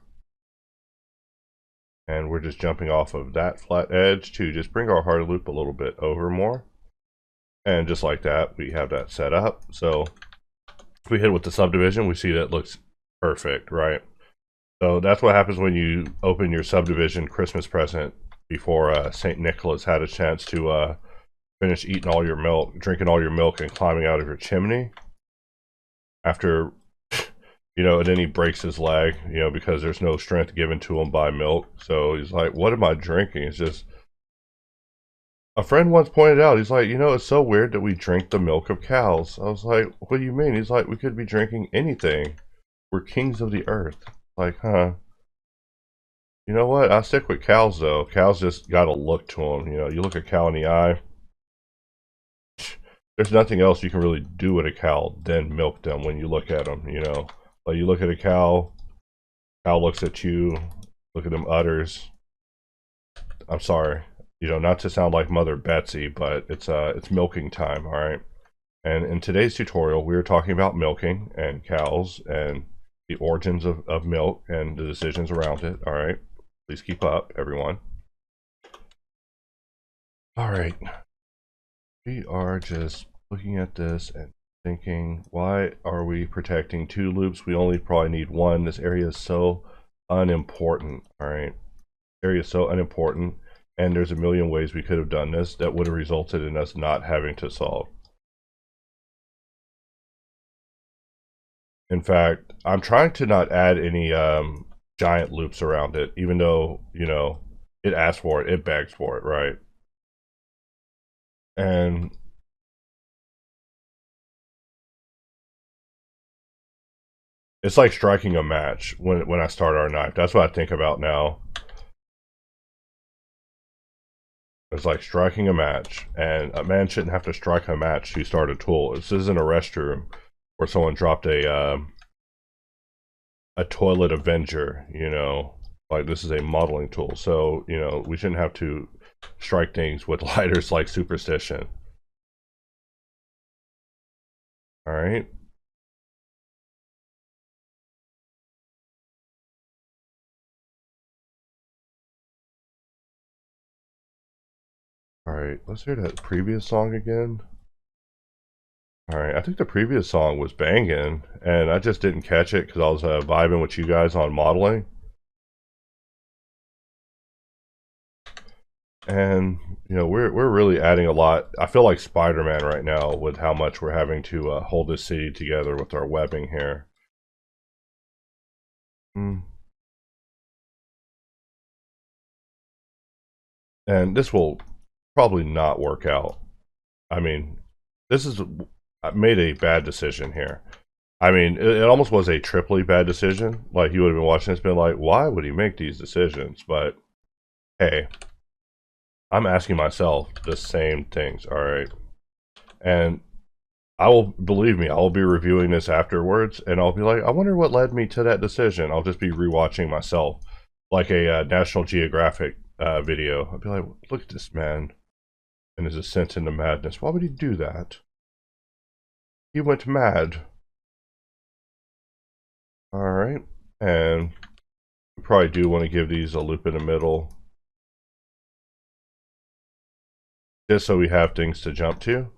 And we're just jumping off of that flat edge to just bring our hard loop a little bit over more. And just like that, we have that set up. So if we hit with the subdivision, we see that it looks perfect, right? So that's what happens when you open your subdivision Christmas present before St. Nicholas had a chance to finish eating all your milk, drinking all your milk, and climbing out of your chimney. After, and then he breaks his leg, because there's no strength given to him by milk. So he's like, what am I drinking? It's just, a friend once pointed out, he's like, it's so weird that we drink the milk of cows. I was like, what do you mean? He's like, we could be drinking anything. We're kings of the earth. Like, huh? You know what? I stick with cows, though. Cows just got a look to them. You look a cow in the eye, there's nothing else you can really do with a cow than milk them when you look at them, Like, you look at a cow looks at you, look at them udders. I'm sorry, not to sound like Mother Betsy, but it's milking time, all right? And in today's tutorial, we are talking about milking and cows and the origins of milk and the decisions around it, all right? Please keep up, everyone. All right. We are just looking at this and thinking, why are we protecting 2 loops? We only probably need 1. This area is so unimportant, all right? Area is so unimportant, and there's a million ways we could have done this that would have resulted in us not having to solve. In fact, I'm trying to not add any giant loops around it, even though, it asks for it, it begs for it, right? And it's like striking a match when I start our knife. That's what I think about now. It's like striking a match, and a man shouldn't have to strike a match to start a tool. This isn't a restroom where someone dropped a toilet avenger, Like, this is a modeling tool, so we shouldn't have to strike things with lighters like superstition. All right. All right, let's hear that previous song again. All right, I think the previous song was banging, and I just didn't catch it because I was vibing with you guys on modeling. And we're really adding a lot. I feel like Spider-Man right now with how much we're having to hold this city together with our webbing here. And this will probably not work out. I mean, I made a bad decision here. I mean, it almost was a triply bad decision. Like, you would have been watching this, been like, why would he make these decisions? But hey, I'm asking myself the same things, all right? And believe me, I will be reviewing this afterwards, and I'll be like, I wonder what led me to that decision. I'll just be rewatching myself, like a National Geographic video. I'll be like, look at this man and his ascent into madness. Why would he do that? He went mad. Alright, and we probably do want to give these a loop in the middle, just so we have things to jump to.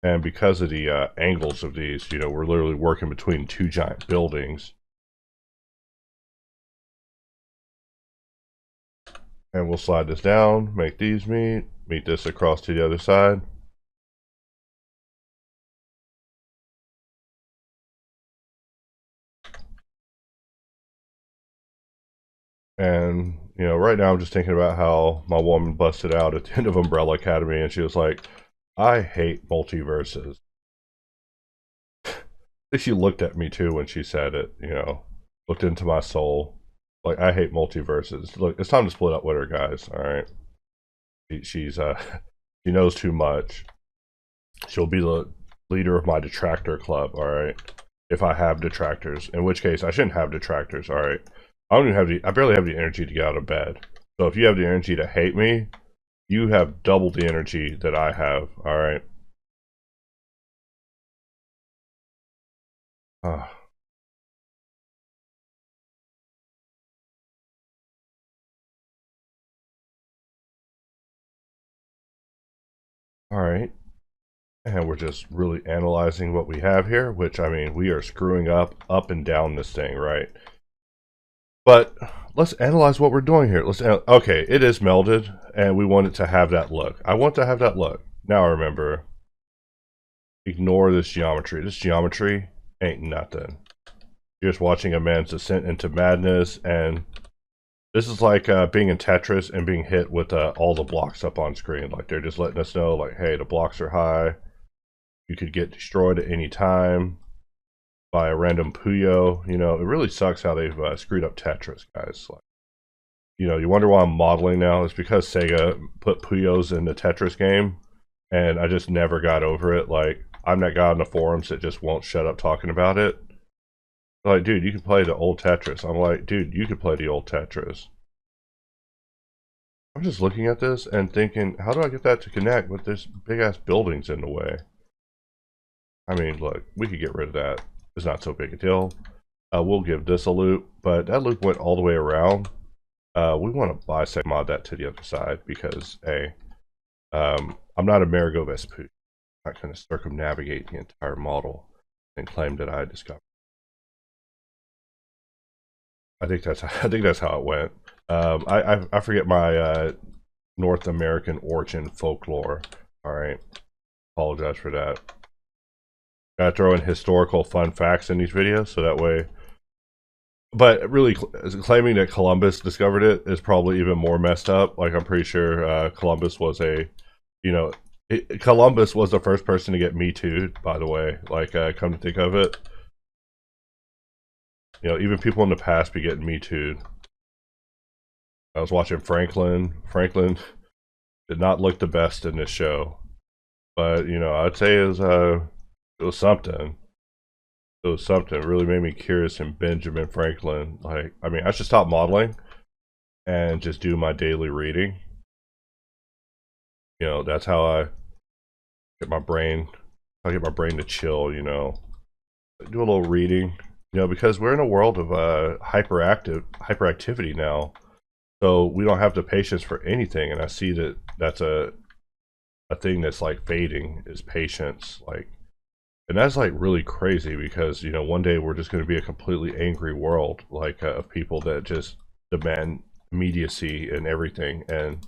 And because of the angles of these, we're literally working between 2 giant buildings. And we'll slide this down, make these meet this across to the other side. And, right now I'm just thinking about how my woman busted out at the end of Umbrella Academy, and she was like, I hate multiverses. She looked at me too when she said it, looked into my soul. Like, I hate multiverses. Look, it's time to split up with her, guys, alright? She's, she knows too much. She'll be the leader of my detractor club, alright? If I have detractors. In which case, I shouldn't have detractors, alright? I barely have the energy to get out of bed. So if you have the energy to hate me, you have double the energy that I have, alright? Alright. And we're just really analyzing what we have here, which, I mean, we are screwing up and down this thing, right? But let's analyze what we're doing here. Okay, it is melded, and we want it to have that look. I want to have that look. Now remember, ignore this geometry. This geometry ain't nothing. You're just watching a man's descent into madness, and this is like being in Tetris and being hit with all the blocks up on screen. Like, they're just letting us know, like, hey, the blocks are high. You could get destroyed at any time by a random Puyo. You know, it really sucks how they've screwed up Tetris, guys. Like, you know, you wonder why I'm modeling now. It's because Sega put Puyos in the Tetris game, and I just never got over it. Like, I'm that guy on the forums that just won't shut up talking about it. Like, dude, you can play the old Tetris. I'm like, dude, you could play the old Tetris. I'm just looking at this and thinking, how do I get that to connect with this big-ass buildings in the way? I mean, look, we could get rid of that. It's not so big a deal. We'll give this a loop, but that loop went all the way around. We want to bisect mod that to the other side because, A, I'm not Amerigo Vespucci. I'm not going to circumnavigate the entire model and claim that I discovered. I think that's how it went. I forget my North American origin folklore. All right, apologize for that. Gotta throw in historical fun facts in these videos so that way. But really, claiming that Columbus discovered it is probably even more messed up. Like, I'm pretty sure Columbus was Columbus was the first person to get Me Too'd, by the way. Like, come to think of it. You know, even people in the past be getting Me Too'd. I was watching Franklin. Franklin did not look the best in this show. But, you know, I'd say it was something. It was something. It really made me curious in Benjamin Franklin. Like, I mean, I should stop modeling and just do my daily reading. You know, that's how I get my brain to chill, you know. Do a little reading, you know, because we're in a world of hyperactivity now. So we don't have the patience for anything, and I see that that's a thing that's like fading is patience. Like, and that's like really crazy because, you know, one day we're just going to be a completely angry world, like of people that just demand immediacy and everything, and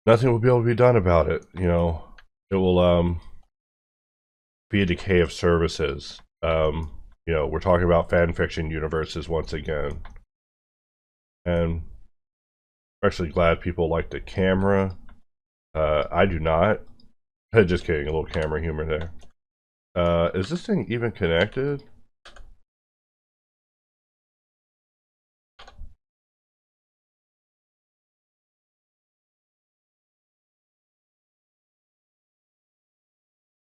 nothing will be able to be done about it. You know, it will be a decay of services. You know, we're talking about fan fiction universes once again, and I'm actually glad people like the camera. I do not. Just kidding, a little camera humor there. Is this thing even connected?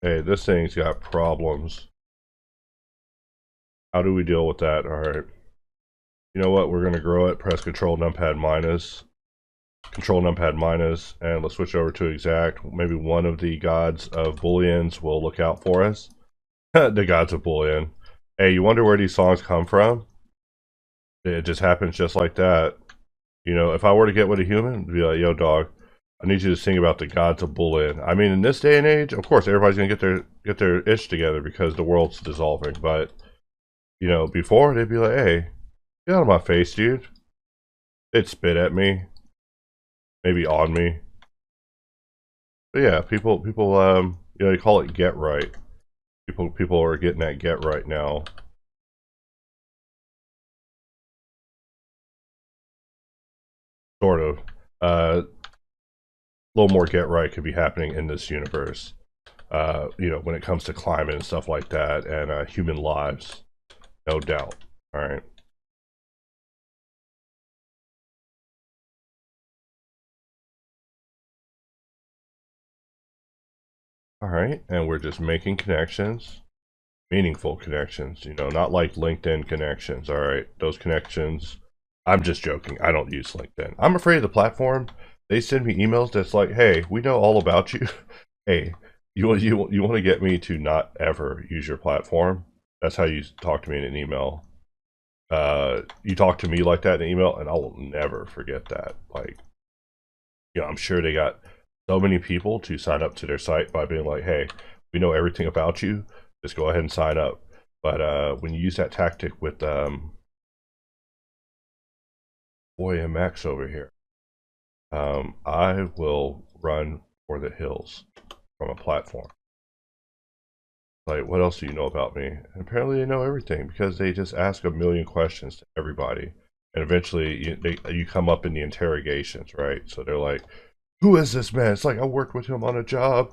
Hey, this thing's got problems. How do we deal with that? Alright. You know what? We're going to grow it. Press Control Numpad minus. Control Numpad minus. And let's switch over to exact. Maybe one of the gods of booleans will look out for us. The gods of boolean. Hey, you wonder where these songs come from? It just happens just like that. You know, if I were to get with a human, it'd be like, yo, dog, I need you to sing about the gods of boolean. I mean, in this day and age, of course, everybody's gonna get their ish together because the world's dissolving. But, you know, before they'd be like, hey, get out of my face, dude. They'd spit at me, maybe on me. But yeah, people, you know, they call it get right. People are getting that get right now. Sort of. A little more get right could be happening in this universe. You know, when it comes to climate and stuff like that, and human lives, no doubt. All right. All right, and we're just making connections, meaningful connections. You know, not like LinkedIn connections. All right, those connections. I'm just joking. I don't use LinkedIn. I'm afraid of the platform. They send me emails that's like, hey, we know all about you. Hey, you want to get me to not ever use your platform? That's how you talk to me in an email. You talk to me like that in an email, and I will never forget that. Like, you know, I'm sure they got so many people to sign up to their site by being like, hey, we know everything about you, just go ahead and sign up. But when you use that tactic with Boy and Max over here, I will run for the hills from a platform. Like, what else do you know about me? And apparently they know everything because they just ask a million questions to everybody. And eventually you come up in the interrogations, right? So they're like, who is this man? It's like, I worked with him on a job.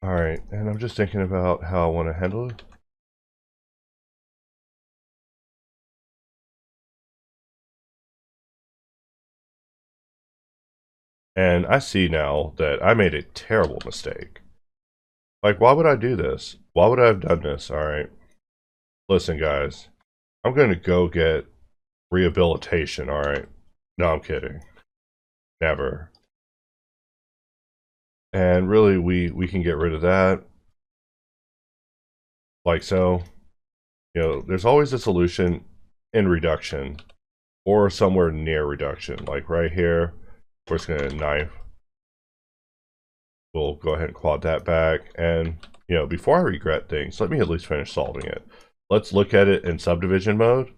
All right, and I'm just thinking about how I want to handle it. And I see now that I made a terrible mistake. Like, why would I do this? Why would I have done this? All right. Listen, guys, I'm going to go get rehabilitation, all right? No, I'm kidding. Never. And really, we can get rid of that. Like so. You know, there's always a solution in reduction or somewhere near reduction. Like right here, we're just going to knife. We'll go ahead and quad that back. And, you know, before I regret things, let me at least finish solving it. Let's look at it in subdivision mode.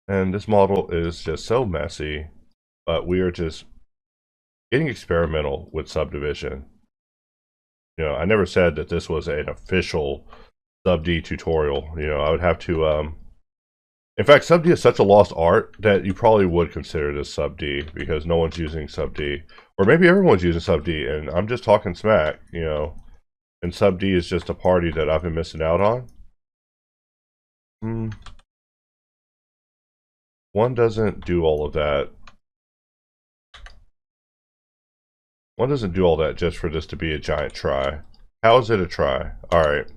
And this model is just so messy, but we are just getting experimental with subdivision. You know, I never said that this was an official sub-D tutorial. You know, I would have to, in fact, sub-D is such a lost art that you probably would consider this sub-D because no one's using sub-D. Or maybe everyone's using sub-D and I'm just talking smack, you know. And sub-D is just a party that I've been missing out on. One doesn't do all of that. One doesn't do all that just for this to be a giant try. How is it a try? Alright.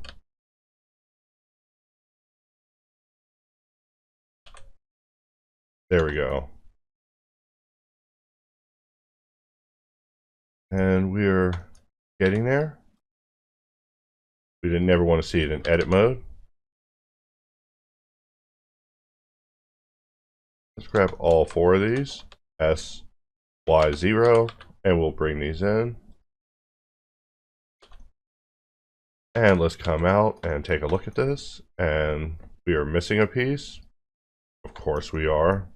There we go. And we're getting there. We didn't ever want to see it in edit mode. Let's grab all four of these. S, Y, 0. And we'll bring these in. And let's come out and take a look at this. And we are missing a piece. Of course we are.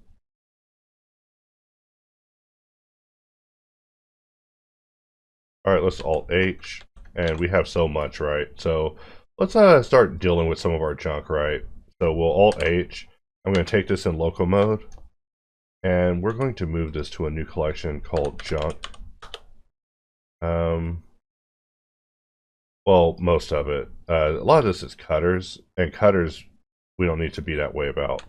All right, let's Alt H. And we have so much, right? So let's start dealing with some of our junk, right? So we'll Alt H. I'm going to take this in local mode. And we're going to move this to a new collection called junk. Well, most of it. A lot of this is cutters, and cutters we don't need to be that way about.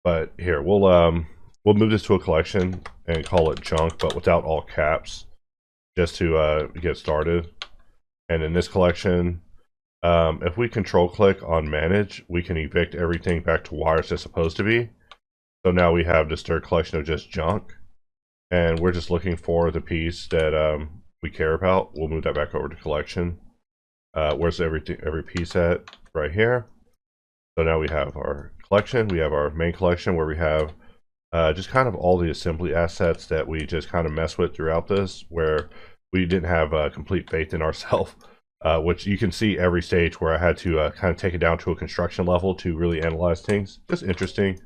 But here, we'll move this to a collection and call it junk, but without all caps, just to get started. And in this collection, if we control click on manage, we can evict everything back to where it's supposed to be. So now we have this third collection of just junk, and we're just looking for the piece that we care about. We'll move that back over to collection. Where's every piece at? Right here. So now we have our collection. We have our main collection where we have just kind of all the assembly assets that we just kind of mess with throughout this, where we didn't have complete faith in ourselves, which you can see every stage where I had to kind of take it down to a construction level to really analyze things. Just interesting.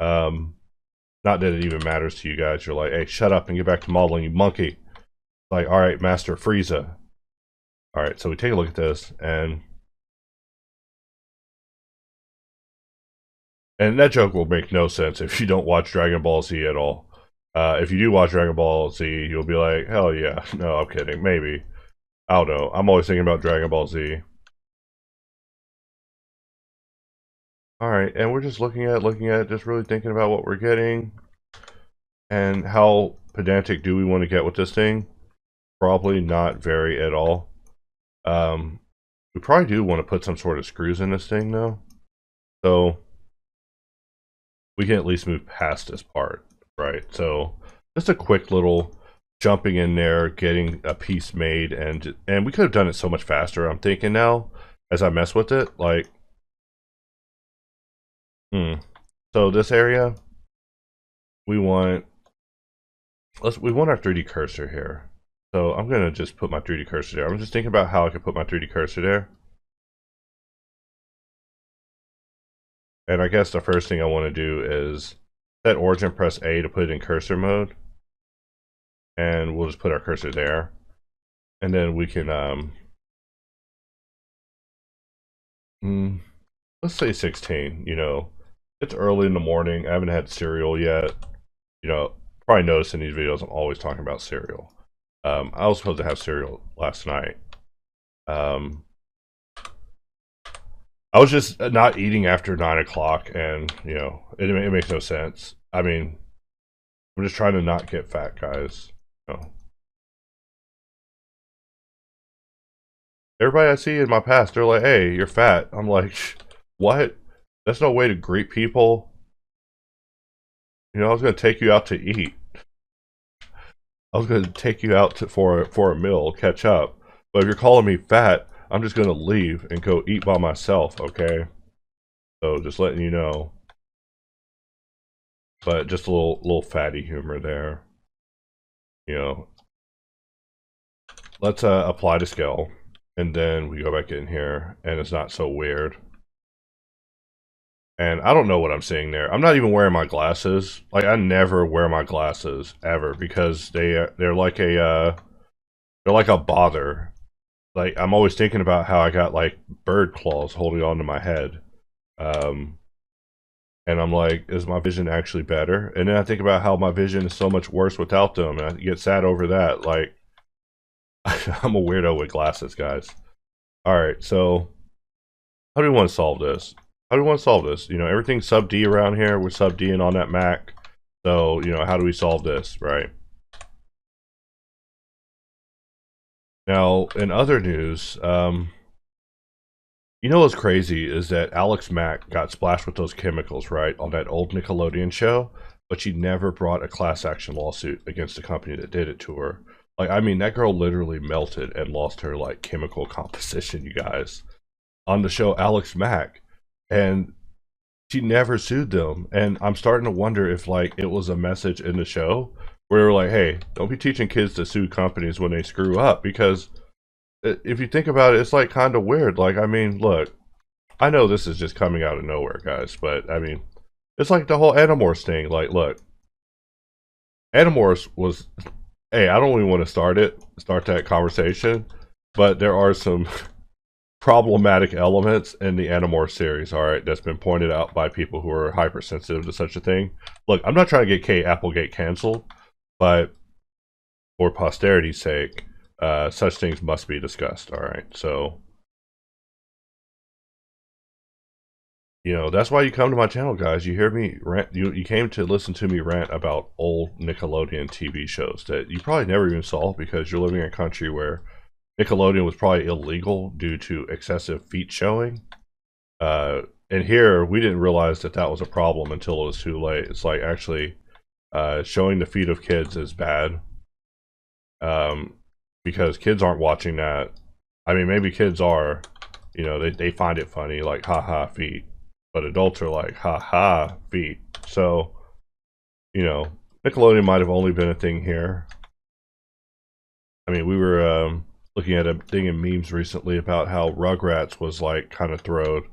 Not that it even matters to you guys. You're like, hey, shut up and get back to modeling, you monkey. Like, all right, Master Frieza. All right, so we take a look at this, and that joke will make no sense if you don't watch Dragon Ball Z at all. If you do watch Dragon Ball Z, you'll be like, hell yeah. No, I'm kidding. Maybe. I don't know. I'm always thinking about Dragon Ball Z. Alright, and we're just looking at, just really thinking about what we're getting. And how pedantic do we want to get with this thing? Probably not very at all. We probably do want to put some sort of screws in this thing though. So we can at least move past this part, right? So just a quick little jumping in there, getting a piece made, and we could have done it so much faster. I'm thinking now, as I mess with it, like, so this area, we want our 3D cursor here. So I'm gonna just put my 3D cursor there. I'm just thinking about how I could put my 3D cursor there. And I guess the first thing I want to do is set origin, press A to put it in cursor mode. And we'll just put our cursor there. And then we can, let's say 16, you know. It's early in the morning. I haven't had cereal yet. You know, probably noticed in these videos I'm always talking about cereal. I was supposed to have cereal last night. I was just not eating after 9 o'clock, and you know, it makes no sense. I mean, I'm just trying to not get fat, guys. You know. Everybody I see in my past, they're like, "Hey, you're fat." I'm like, "What? That's no way to greet people." You know, I was gonna take you out to eat. I was gonna take you out for a meal, catch up. But if you're calling me fat, I'm just gonna leave and go eat by myself. Okay? So just letting you know. But just a little fatty humor there. You know. Let's apply to scale, and then we go back in here, and it's not so weird. And I don't know what I'm seeing there. I'm not even wearing my glasses. Like, I never wear my glasses ever because they're like a bother. Like, I'm always thinking about how I got like bird claws holding onto my head. And I'm like, is my vision actually better? And then I think about how my vision is so much worse without them, and I get sad over that. Like, I'm a weirdo with glasses, guys. Alright, so how do we want to solve this? How do we want to solve this? You know, everything's sub D around here. We're sub D'ing on that Mac. So, you know, how do we solve this, right? Now, in other news, you know what's crazy is that Alex Mack got splashed with those chemicals, right, on that old Nickelodeon show, but she never brought a class action lawsuit against the company that did it to her. Like, I mean, that girl literally melted and lost her, like, chemical composition, you guys, on the show Alex Mack. And she never sued them. And I'm starting to wonder if, like, it was a message in the show where they're like, hey, don't be teaching kids to sue companies when they screw up, because if you think about it, it's like kind of weird. Like, I mean, look, I know this is just coming out of nowhere, guys, but I mean, it's like the whole Animorphs thing. Like, look, Animorphs was, hey, I don't even want to start that conversation, but there are some problematic elements in the Animorphs series, all right, that's been pointed out by people who are hypersensitive to such a thing. Look, I'm not trying to get Kate Applegate canceled, but for posterity's sake, such things must be discussed, all right? So, you know, that's why you come to my channel, guys. You hear me rant. You came to listen to me rant about old Nickelodeon TV shows that you probably never even saw because you're living in a country where Nickelodeon was probably illegal due to excessive feet showing. And here, we didn't realize that that was a problem until it was too late. It's like, actually, showing the feet of kids is bad. Because kids aren't watching that. I mean, maybe kids are, you know, they find it funny, like, haha, feet. But adults are like, haha, feet. So, you know, Nickelodeon might have only been a thing here. I mean, we were looking at a thing in memes recently about how Rugrats was, like, kind of throwed.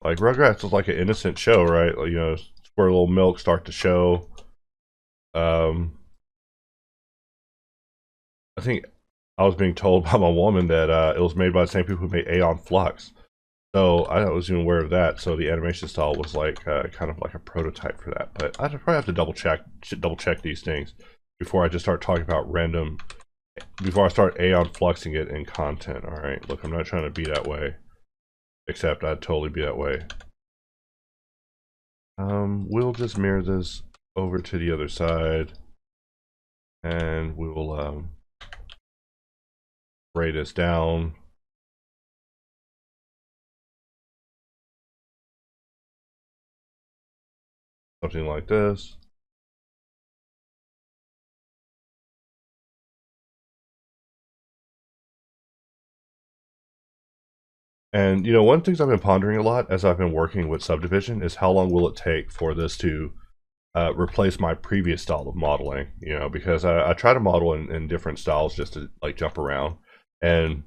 Like, Rugrats was like an innocent show, right? Like, you know, squirt a little milk, start the show. I think I was being told by my woman that it was made by the same people who made Aeon Flux. So I was even aware of that. So the animation style was like kind of like a prototype for that. But I'd probably have to double check these things before I just start talking about random. Before I start Aeon Fluxing it in content. All right. Look, I'm not trying to be that way. Except I'd totally be that way. We'll just mirror this over to the other side, and we will gray this down. Something like this. And, you know, one of the things I've been pondering a lot as I've been working with subdivision is how long will it take for this to replace my previous style of modeling, you know, because I try to model in different styles just to like jump around. And,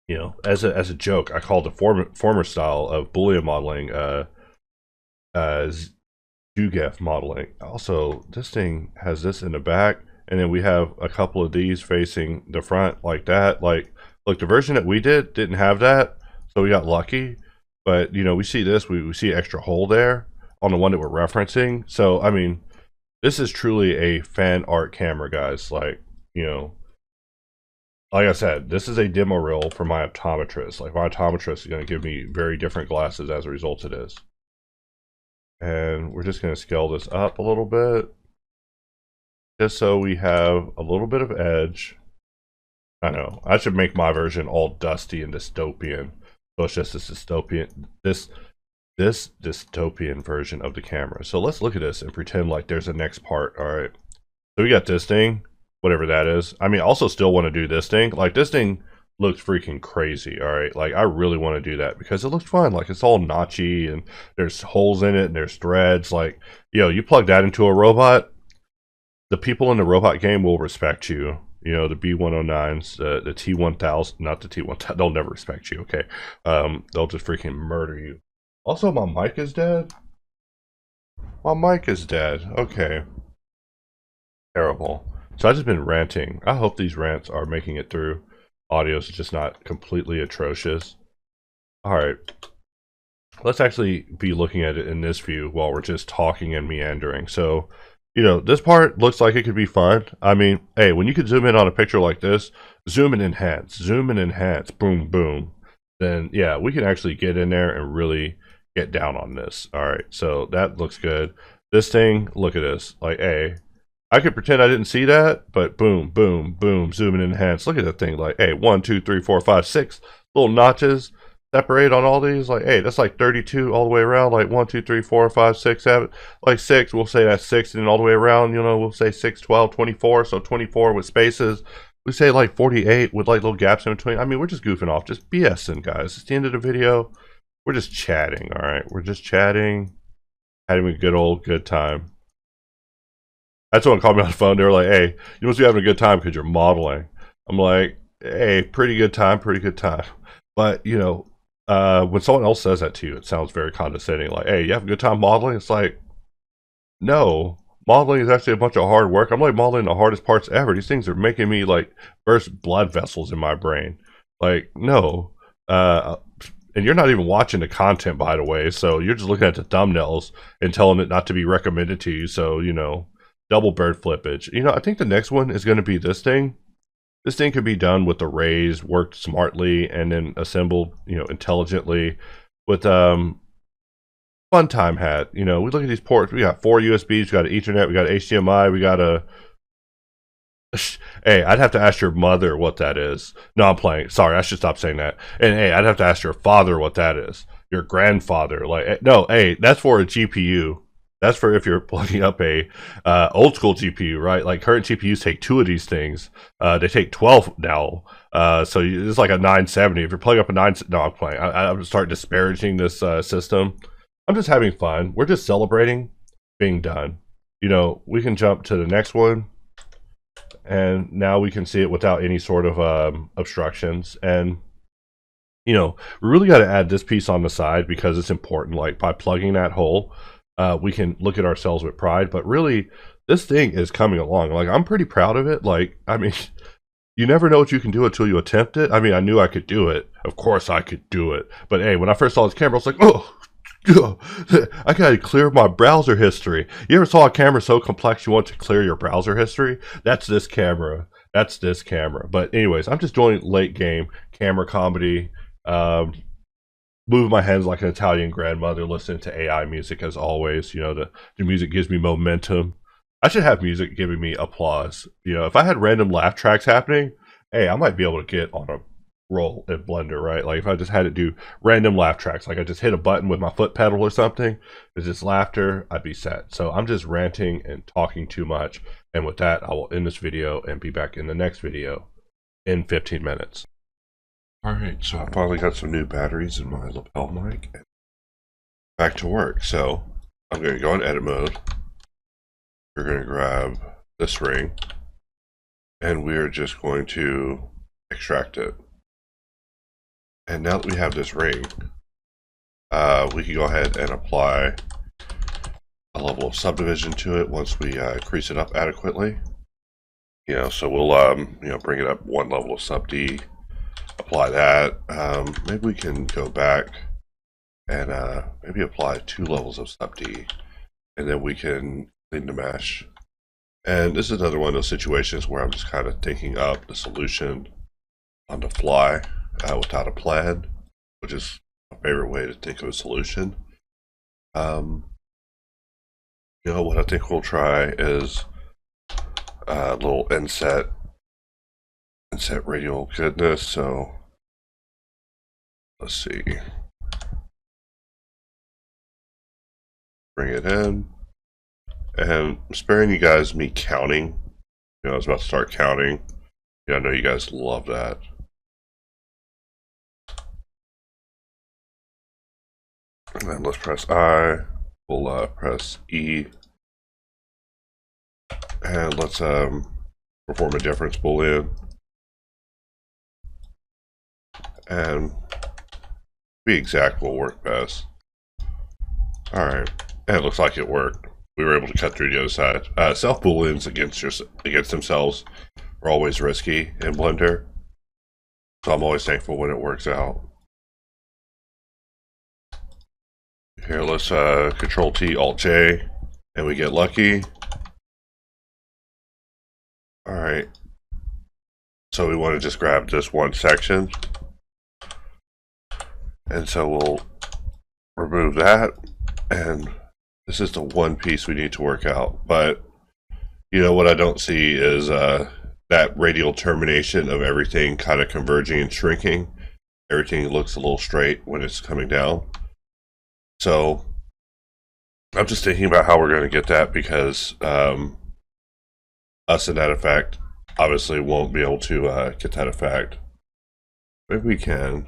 you know, as a joke, I called the former style of Boolean modeling Zugef modeling. Also, this thing has this in the back, and then we have a couple of these facing the front like that. Like, look, the version that we didn't have that, so we got lucky. But, you know, we see this, we see an extra hole there on the one that we're referencing. So, I mean, this is truly a fan art camera, guys. Like, you know, like I said, this is a demo reel for my optometrist. Like, my optometrist is going to give me very different glasses as a result of this. And we're just going to scale this up a little bit, just so we have a little bit of edge. I know, I should make my version all dusty and dystopian. So it's just this dystopian, this dystopian version of the camera. So let's look at this and pretend like there's a next part. All right, so we got this thing, whatever that is. I mean, I also still want to do this thing. Like, this thing looks freaking crazy. All right, like, I really want to do that because it looks fun. Like, it's all notchy and there's holes in it and there's threads. Like, yo, you plug that into a robot, the people in the robot game will respect you. You know, the B109s, the T1000, not the T1000, they'll never respect you, okay? They'll just freaking murder you. Also, my mic is dead? My mic is dead, okay. Terrible. So I've just been ranting. I hope these rants are making it through. Audio is just not completely atrocious. Alright. Let's actually be looking at it in this view while we're just talking and meandering. So, you know, this part looks like it could be fun. I mean, hey, when you could zoom in on a picture like this, zoom and enhance, boom, boom. Then, yeah, we can actually get in there and really get down on this. All right, so that looks good. This thing, look at this. Like, hey, I could pretend I didn't see that, but boom, boom, boom, zoom and enhance. Look at that thing. Like, hey, 1, 2, 3, 4, 5, 6 little notches. Separate on all these, like, hey, that's like 32 all the way around, like 1, 2, 3, 4, 5, 6, 7, like 6, we'll say that's 6, and then all the way around, you know, we'll say 6, 12, 24, so 24 with spaces, we say like 48 with like little gaps in between. I mean, we're just goofing off, just BSing, guys. It's the end of the video, we're just chatting, all right, we're just chatting, having a good time. That's someone called me on the phone, they were like, hey, you must be having a good time because you're modeling. I'm like, hey, pretty good time, but, you know, when someone else says that to you, it sounds very condescending. Like, hey, you have a good time modeling? It's like, no, modeling is actually a bunch of hard work. I'm like modeling the hardest parts ever. These things are making me like burst blood vessels in my brain. Like, no. And you're not even watching the content, by the way. So you're just looking at the thumbnails and telling it not to be recommended to you. So, you know, double bird flippage. You know, I think the next one is going to be this thing. This thing could be done with arrays, worked smartly, and then assembled, you know, intelligently with Fun Time hat. You know, we look at these ports. We got 4 USBs, we got an Ethernet, we got HDMI, we got a. Hey, I'd have to ask your mother what that is. No, I'm playing. Sorry, I should stop saying that. And hey, I'd have to ask your father what that is. Your grandfather. Like, no, hey, that's for a GPU. That's for if you're plugging up a old school GPU, right? Like, current GPUs take 2 of these things. They take 12 now. So it's like a 970. If you're plugging up a 9, no, I'm playing. I'm starting disparaging this system. I'm just having fun. We're just celebrating being done. You know, we can jump to the next one, and now we can see it without any sort of obstructions. And you know, we really got to add this piece on the side because it's important. Like, by plugging that hole, we can look at ourselves with pride. But really, this thing is coming along. Like, I'm pretty proud of it. Like, I mean, you never know what you can do until you attempt it. I mean, I knew I could do it. Of course I could do it. But hey, when I first saw this camera, I was like, oh, I gotta clear my browser history. You ever saw a camera so complex you want to clear your browser history? That's this camera. That's this camera. But anyways, I'm just doing late game camera comedy. Move my hands like an Italian grandmother, listening to AI music as always. You know, the music gives me momentum. I should have music giving me applause. You know, if I had random laugh tracks happening, hey, I might be able to get on a roll in Blender, right? Like, if I just had to do random laugh tracks, like I just hit a button with my foot pedal or something, it's just laughter, I'd be set. So I'm just ranting and talking too much. And with that, I will end this video and be back in the next video in 15 minutes. Alright, so I finally got some new batteries in my lapel mic. Back to work. So I'm going to go in edit mode. We're going to grab this ring. And we're just going to extract it. And now that we have this ring, we can go ahead and apply a level of subdivision to it once we crease it up adequately. So we'll bring it up one level of sub D, apply that. Maybe we can go back and maybe apply 2 levels of sub D, and then we can clean the mesh. And this is another one of those situations where I'm just kind of thinking up the solution on the fly without a plan, which is my favorite way to think of a solution. What I think we'll try is a little inset radial goodness. So let's see, bring it in, and I'm sparing you guys me counting. I was about to start counting. I know you guys love that. And then let's press I. We'll press E, and let's perform a difference boolean, and be exact will work best. Alright, and it looks like it worked. We were able to cut through the other side. Self booleans against themselves are always risky in Blender, so I'm always thankful when it works out. Here, let's Control T, Alt J, and we get lucky. Alright, so we want to just grab this one section, and so we'll remove that, and this is the one piece we need to work out. But what I don't see is that radial termination of everything kind of converging and shrinking. Everything looks a little straight when it's coming down. So I'm just thinking about how we're going to get that, because us in that effect obviously won't be able to get that effect. Maybe we can.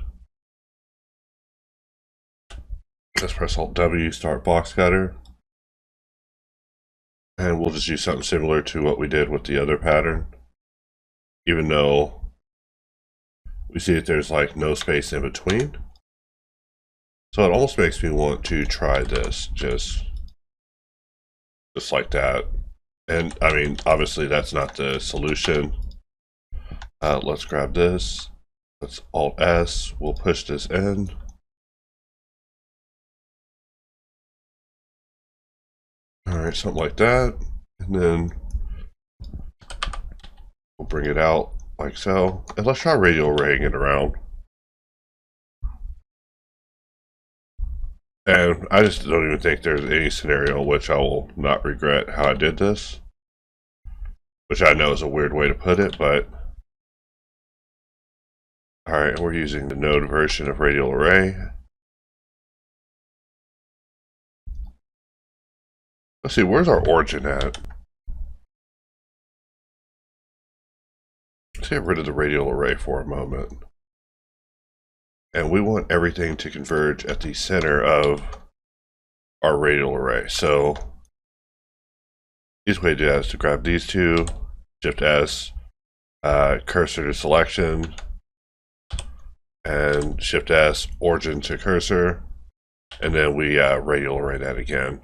Let's press Alt W, start boxcutter. And we'll just use something similar to what we did with the other pattern. Even though we see that there's like no space in between. So it almost makes me want to try this just like that. And I mean, obviously that's not the solution. Let's grab this. Let's Alt S. We'll push this in. Alright, something like that. And then we'll bring it out like so. And let's try radial arraying it around. And I just don't even think there's any scenario in which I will not regret how I did this. Which I know is a weird way to put it, but... Alright, we're using the node version of radial array. Let's see, where's our origin at? Let's get rid of the radial array for a moment. And we want everything to converge at the center of our radial array. So, easiest way to do that is to grab these two, Shift S, cursor to selection, and Shift S, origin to cursor, and then we radial array that again.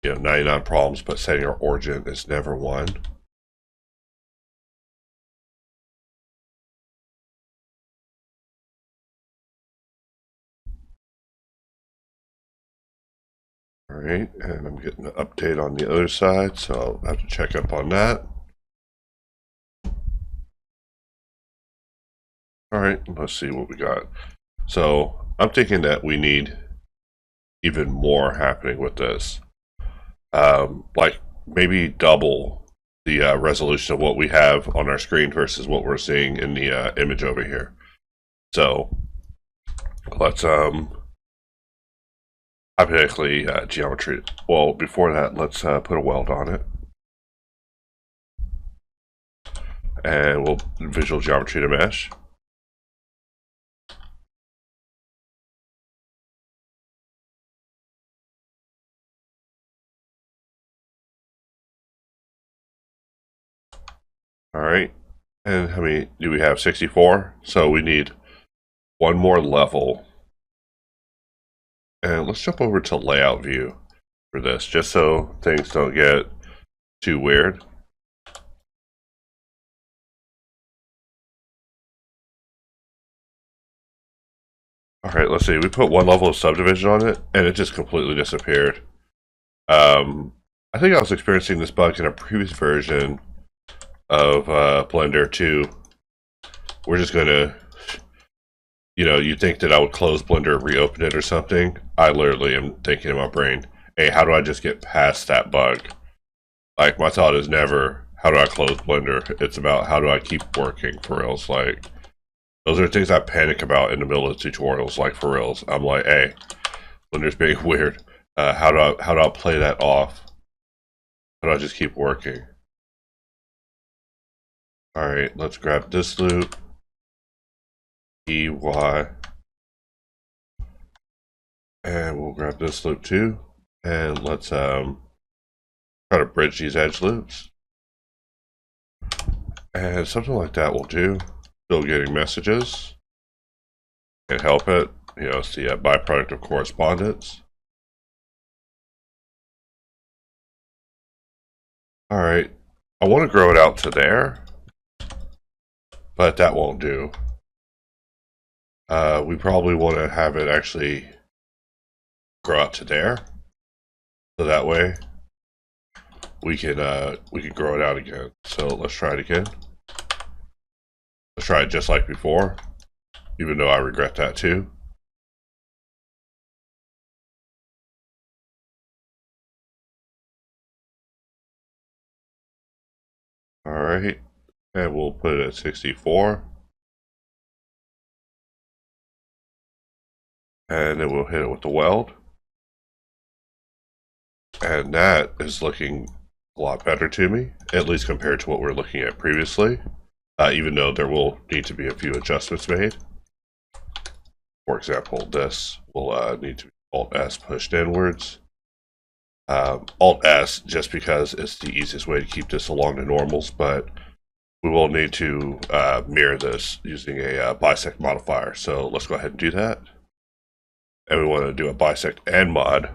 99 problems, but setting our origin is never one. Alright, and I'm getting an update on the other side, so I'll have to check up on that. Alright, let's see what we got. So, I'm thinking that we need even more happening with this. Like maybe double the resolution of what we have on our screen versus what we're seeing in the image over here. So let's hypothetically geometry. Well, before that, let's put a weld on it, and we'll visual geometry to mesh. All right. And how many do we have? 64. So we need one more level. And let's jump over to layout view for this, just so things don't get too weird. All right, let's see. We put one level of subdivision on it, and it just completely disappeared. I think I was experiencing this bug in a previous version of Blender 2. We're just gonna, you'd think that I would close Blender, reopen it or something. I literally am thinking in my brain, hey, how do I just get past that bug? Like, my thought is never, how do I close Blender? It's about, how do I keep working, for reals? Like, those are things I panic about in the middle of tutorials, like, for reals. I'm like, hey, Blender's being weird. How do I play that off? How do I just keep working? All right, let's grab this loop. EY. And we'll grab this loop too. And let's try to bridge these edge loops. And something like that will do. Still getting messages. Can't help it. It's the byproduct of correspondence. All right. I want to grow it out to there, but that won't do. We probably want to have it actually grow out to there, so that way we can grow it out again. So let's try it again. Let's try it just like before, even though I regret that too. All right, and we'll put it at 64. And then we'll hit it with the weld. And that is looking a lot better to me, at least compared to what we were looking at previously, even though there will need to be a few adjustments made. For example, this will need to be Alt-S pushed inwards. Alt-S just because it's the easiest way to keep this along the normals, but we will need to mirror this using a bisect modifier. So let's go ahead and do that. And we want to do a bisect and mod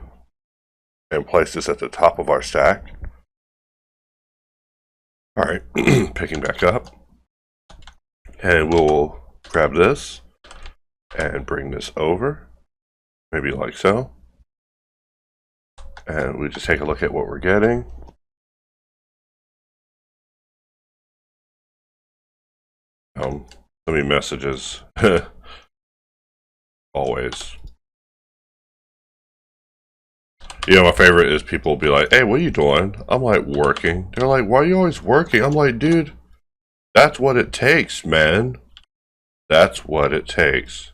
and place this at the top of our stack. All right, picking back up. And we'll grab this and bring this over, maybe like so. And we just take a look at what we're getting. So many messages, always. My favorite is people be like, hey, what are you doing? I'm like, working. They're like, why are you always working? I'm like, dude, that's what it takes, man. That's what it takes.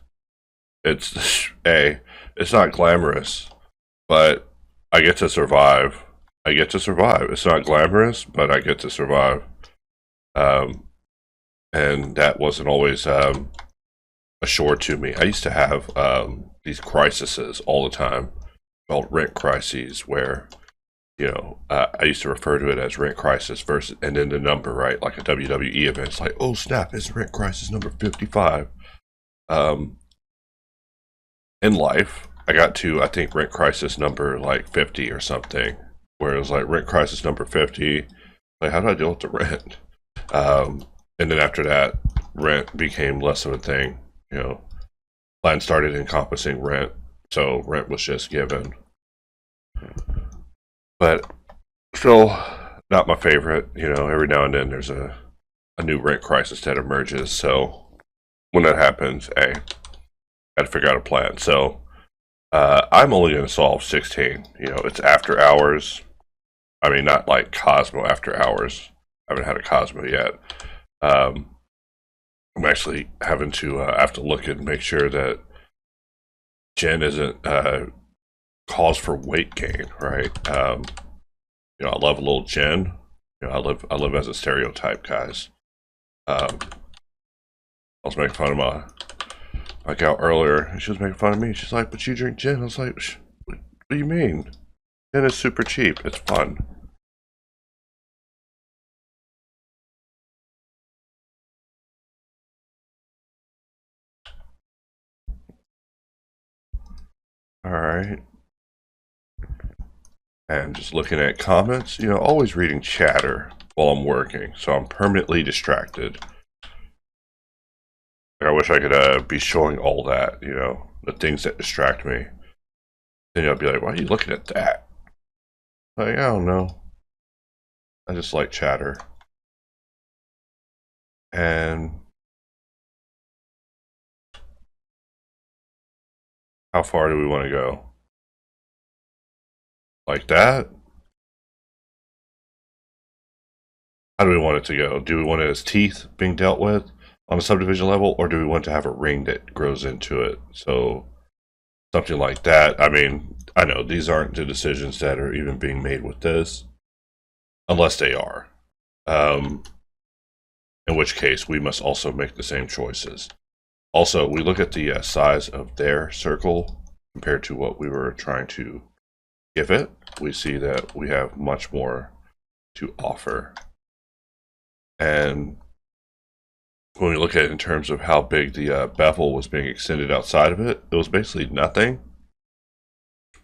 It's, it's not glamorous, but I get to survive. I get to survive. It's not glamorous, but I get to survive. And that wasn't always assured to me. I used to have these crises all the time, called rent crises, where I used to refer to it as rent crisis versus, and then the number, right, like a WWE event. It's like, oh snap, it's rent crisis number 55. In life, I got to, I think, rent crisis number like 50 or something, where it was like rent crisis number 50. Like, how do I deal with the rent? And then after that, rent became less of a thing. Plan started encompassing rent, so rent was just given. But still not my favorite. Every now and then there's a new rent crisis that emerges. So when that happens, got to figure out a plan. So I'm only going to solve 16. It's after hours. I mean, not like Cosmo after hours. I haven't had a Cosmo yet. I'm actually having to have to look and make sure that Gen isn't cause for weight gain, right? I love a little Gen. I live as a stereotype, guys. I was making fun of my gal earlier, and she was making fun of me. She's like, "But you drink gin." I was like, "What do you mean? Gin is super cheap. It's fun." All right. And just looking at comments, you know, always reading chatter while I'm working, so I'm permanently distracted. I wish I could be showing all that, you know, the things that distract me. Then I'll be like, why are you looking at that? Like, I don't know. I just like chatter. And how far do we want to go? Like that? How do we want it to go? Do we want it as teeth being dealt with on a subdivision level, or do we want to have a ring that grows into it? So something like that. I mean, I know these aren't the decisions that are even being made with this, unless they are. In which case, we must also make the same choices. Also, we look at the size of their circle compared to what we were trying to give it. We see that we have much more to offer. And when we look at it in terms of how big the bevel was being extended outside of it, it was basically nothing.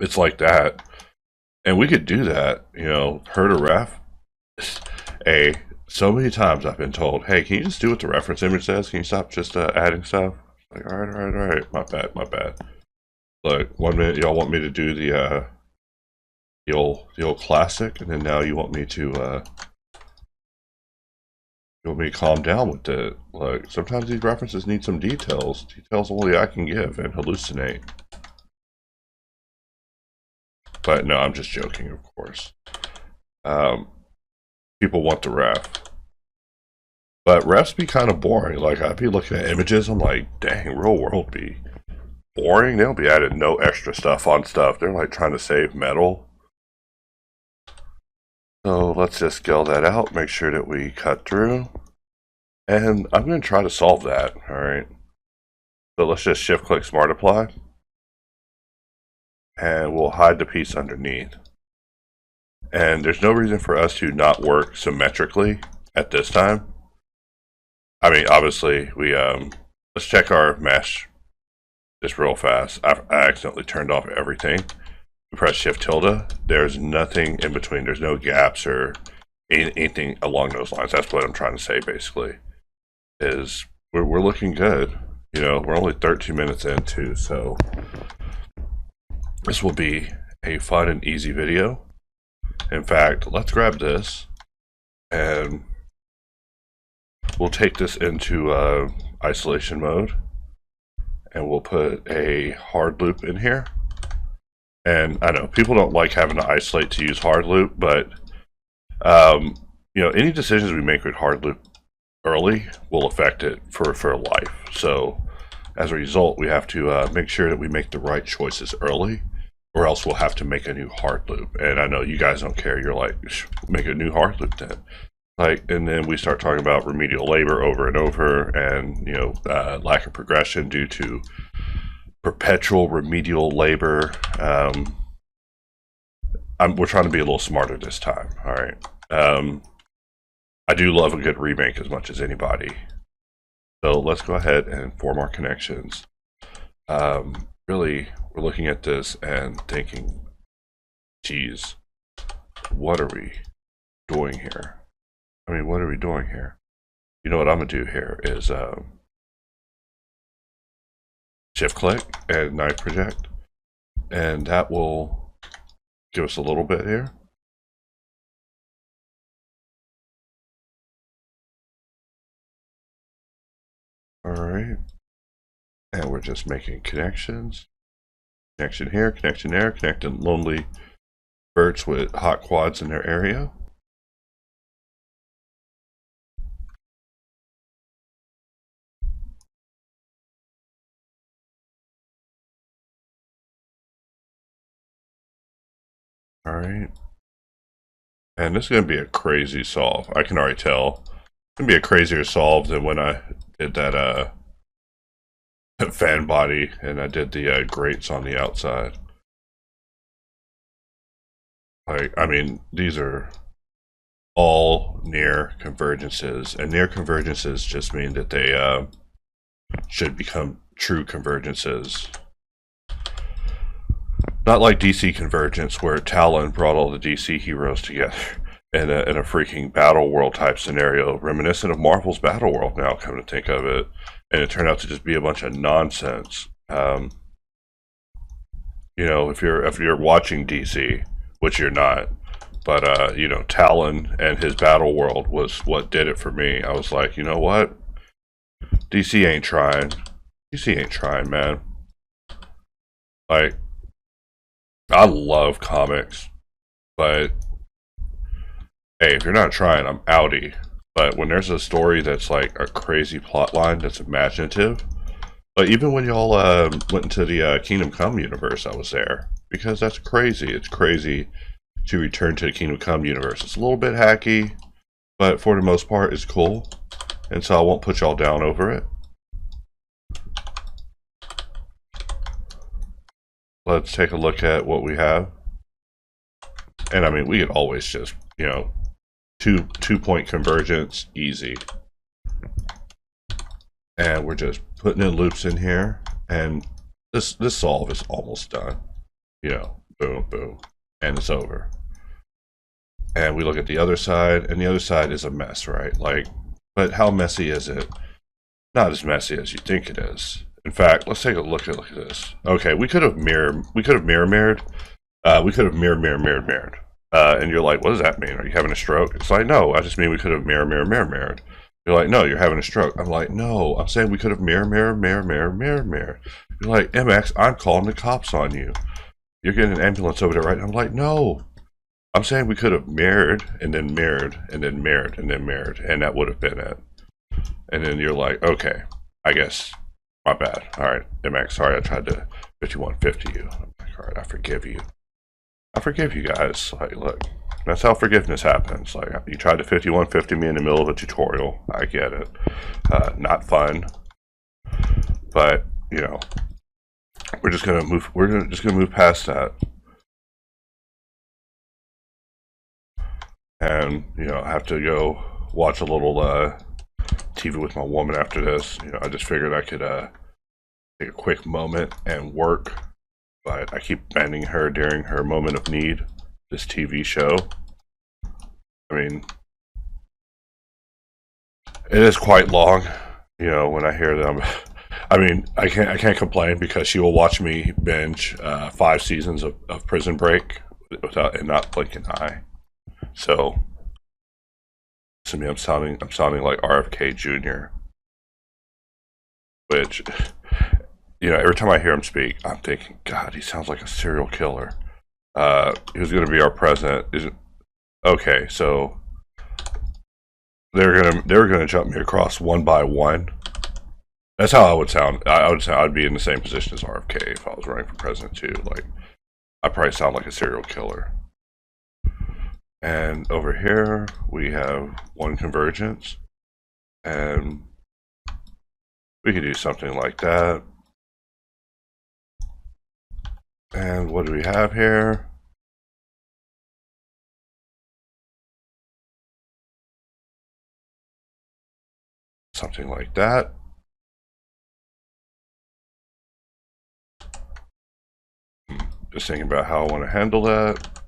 It's like that. And we could do that, you know, herd a ref. So many times I've been told, hey, can you just do what the reference image says? Can you stop just adding stuff? Like, all right. My bad. Look, 1 minute y'all want me to do the old classic, and then now you want me to calm down with it. Like, sometimes these references need some details. Details only I can give and hallucinate. But no, I'm just joking, of course. People want the ref. But refs be kind of boring. Like, I'd be looking at images, I'm like, dang, real world be boring. They'll be adding no extra stuff on stuff. They're like trying to save metal. So let's just scale that out, make sure that we cut through. And I'm going to try to solve that, alright? So let's just shift click Smart Apply. And we'll hide the piece underneath. And there's no reason for us to not work symmetrically at this time. I mean, obviously, let's check our mesh just real fast. I accidentally turned off everything. We press Shift tilde. There's nothing in between. There's no gaps or anything along those lines. That's what I'm trying to say, basically. Is we're looking good. You know, we're only 13 minutes into, so this will be a fun and easy video. In fact, let's grab this and we'll take this into isolation mode, and we'll put a hard loop in here. And I know people don't like having to isolate to use hard loop, but you know, any decisions we make with hard loop early will affect it for life. So as a result, we have to make sure that we make the right choices early, or else we'll have to make a new hard loop. And I know you guys don't care. You're like, make a new hard loop then. Like, and then we start talking about remedial labor over and over, and you know, lack of progression due to perpetual remedial labor. We're trying to be a little smarter this time. All right. I do love a good remake as much as anybody. So let's go ahead and form our connections. Really, we're looking at this and thinking, geez, what are we doing here? I mean, what are we doing here? You know what I'm going to do here is shift click and knife project. And that will give us a little bit here. All right. And we're just making connections. Connection here, connection there, connecting lonely birds with hot quads in their area. All right. And this is going to be a crazy solve. I can already tell. It's going to be a crazier solve than when I did that fan body and I did the grates on the outside. Like, I mean, these are all near convergences, and near convergences just mean that they should become true convergences. Not like DC Convergence, where Talon brought all the DC heroes together in a freaking battle world type scenario, reminiscent of Marvel's Battle World. Now, come to think of it, and it turned out to just be a bunch of nonsense. You know, if you're watching DC, which you're not, but you know, Talon and his battle world was what did it for me. I was like, you know what, DC ain't trying. DC ain't trying, man. Like, I love comics, but hey, if you're not trying, I'm outie. But when there's a story that's like a crazy plot line that's imaginative, but even when y'all went into the Kingdom Come universe, I was there because that's crazy. It's crazy to return to the Kingdom Come universe. It's a little bit hacky, but for the most part, it's cool, and so I won't put y'all down over it. Let's take a look at what we have. And I mean, we could always just, you know, two-point convergence, easy. And we're just putting in loops in here. And this solve is almost done. You know, boom, boom. And it's over. And we look at the other side, and the other side is a mess, right? Like, but how messy is it? Not as messy as you think it is. In fact, let's take a look at this. Okay, we could have mirrored. We could have mirrored. And you're like, what does that mean? Are you having a stroke? It's like, no, I just mean we could have mirrored. You're like, no, you're having a stroke. I'm like, no, I'm saying we could have mirrored. You're like, MX, I'm calling the cops on you. You're getting an ambulance over there, right? I'm like, no. I'm saying we could have mirrored, and then mirrored, and then mirrored, and then mirrored, and that would have been it. And then you're like, okay, I guess. My bad. All right, MX, sorry I tried to 5150 you. I'm like, all right, I forgive you. I forgive you guys. Like, look, that's how forgiveness happens. Like, you tried to 5150 me in the middle of a tutorial. I get it. Not fun. But, you know, we're just gonna move. Just gonna move past that. And, you know, I have to go watch a little TV with my woman after this. You know, I just figured I could take a quick moment and work, but I keep bending her during her moment of need. This TV show, I mean, it is quite long. You know, when I hear them, I mean, I can't complain because she will watch me binge 5 seasons of Prison Break without and not blink an eye. So, to me, I'm sounding like RFK Jr., which, you know, every time I hear him speak, I'm thinking, God, he sounds like a serial killer. Who's going to be our president? Okay, so they're gonna jump me across one by one. That's how I would sound. I'd be in the same position as RFK if I was running for president too. Like, I probably sound like a serial killer. And over here we have one convergence, and we could do something like that. And what do we have here? Something like that. Just thinking about how I want to handle that.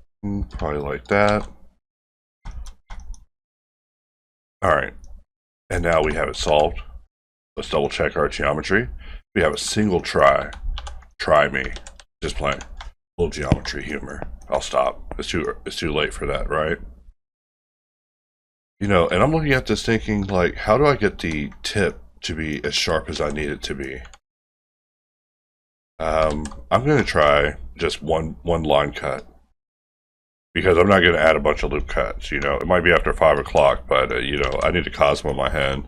Probably like that. Alright, and now we have it solved. Let's double check our geometry. We have a single try. Try me. Just playing. A little geometry humor. I'll stop. It's too late for that, right? You know, and I'm looking at this thinking, like, how do I get the tip to be as sharp as I need it to be? I'm going to try just one line cut, because I'm not going to add a bunch of loop cuts. You know, it might be after 5 o'clock, but you know, I need a Cosmo in my hand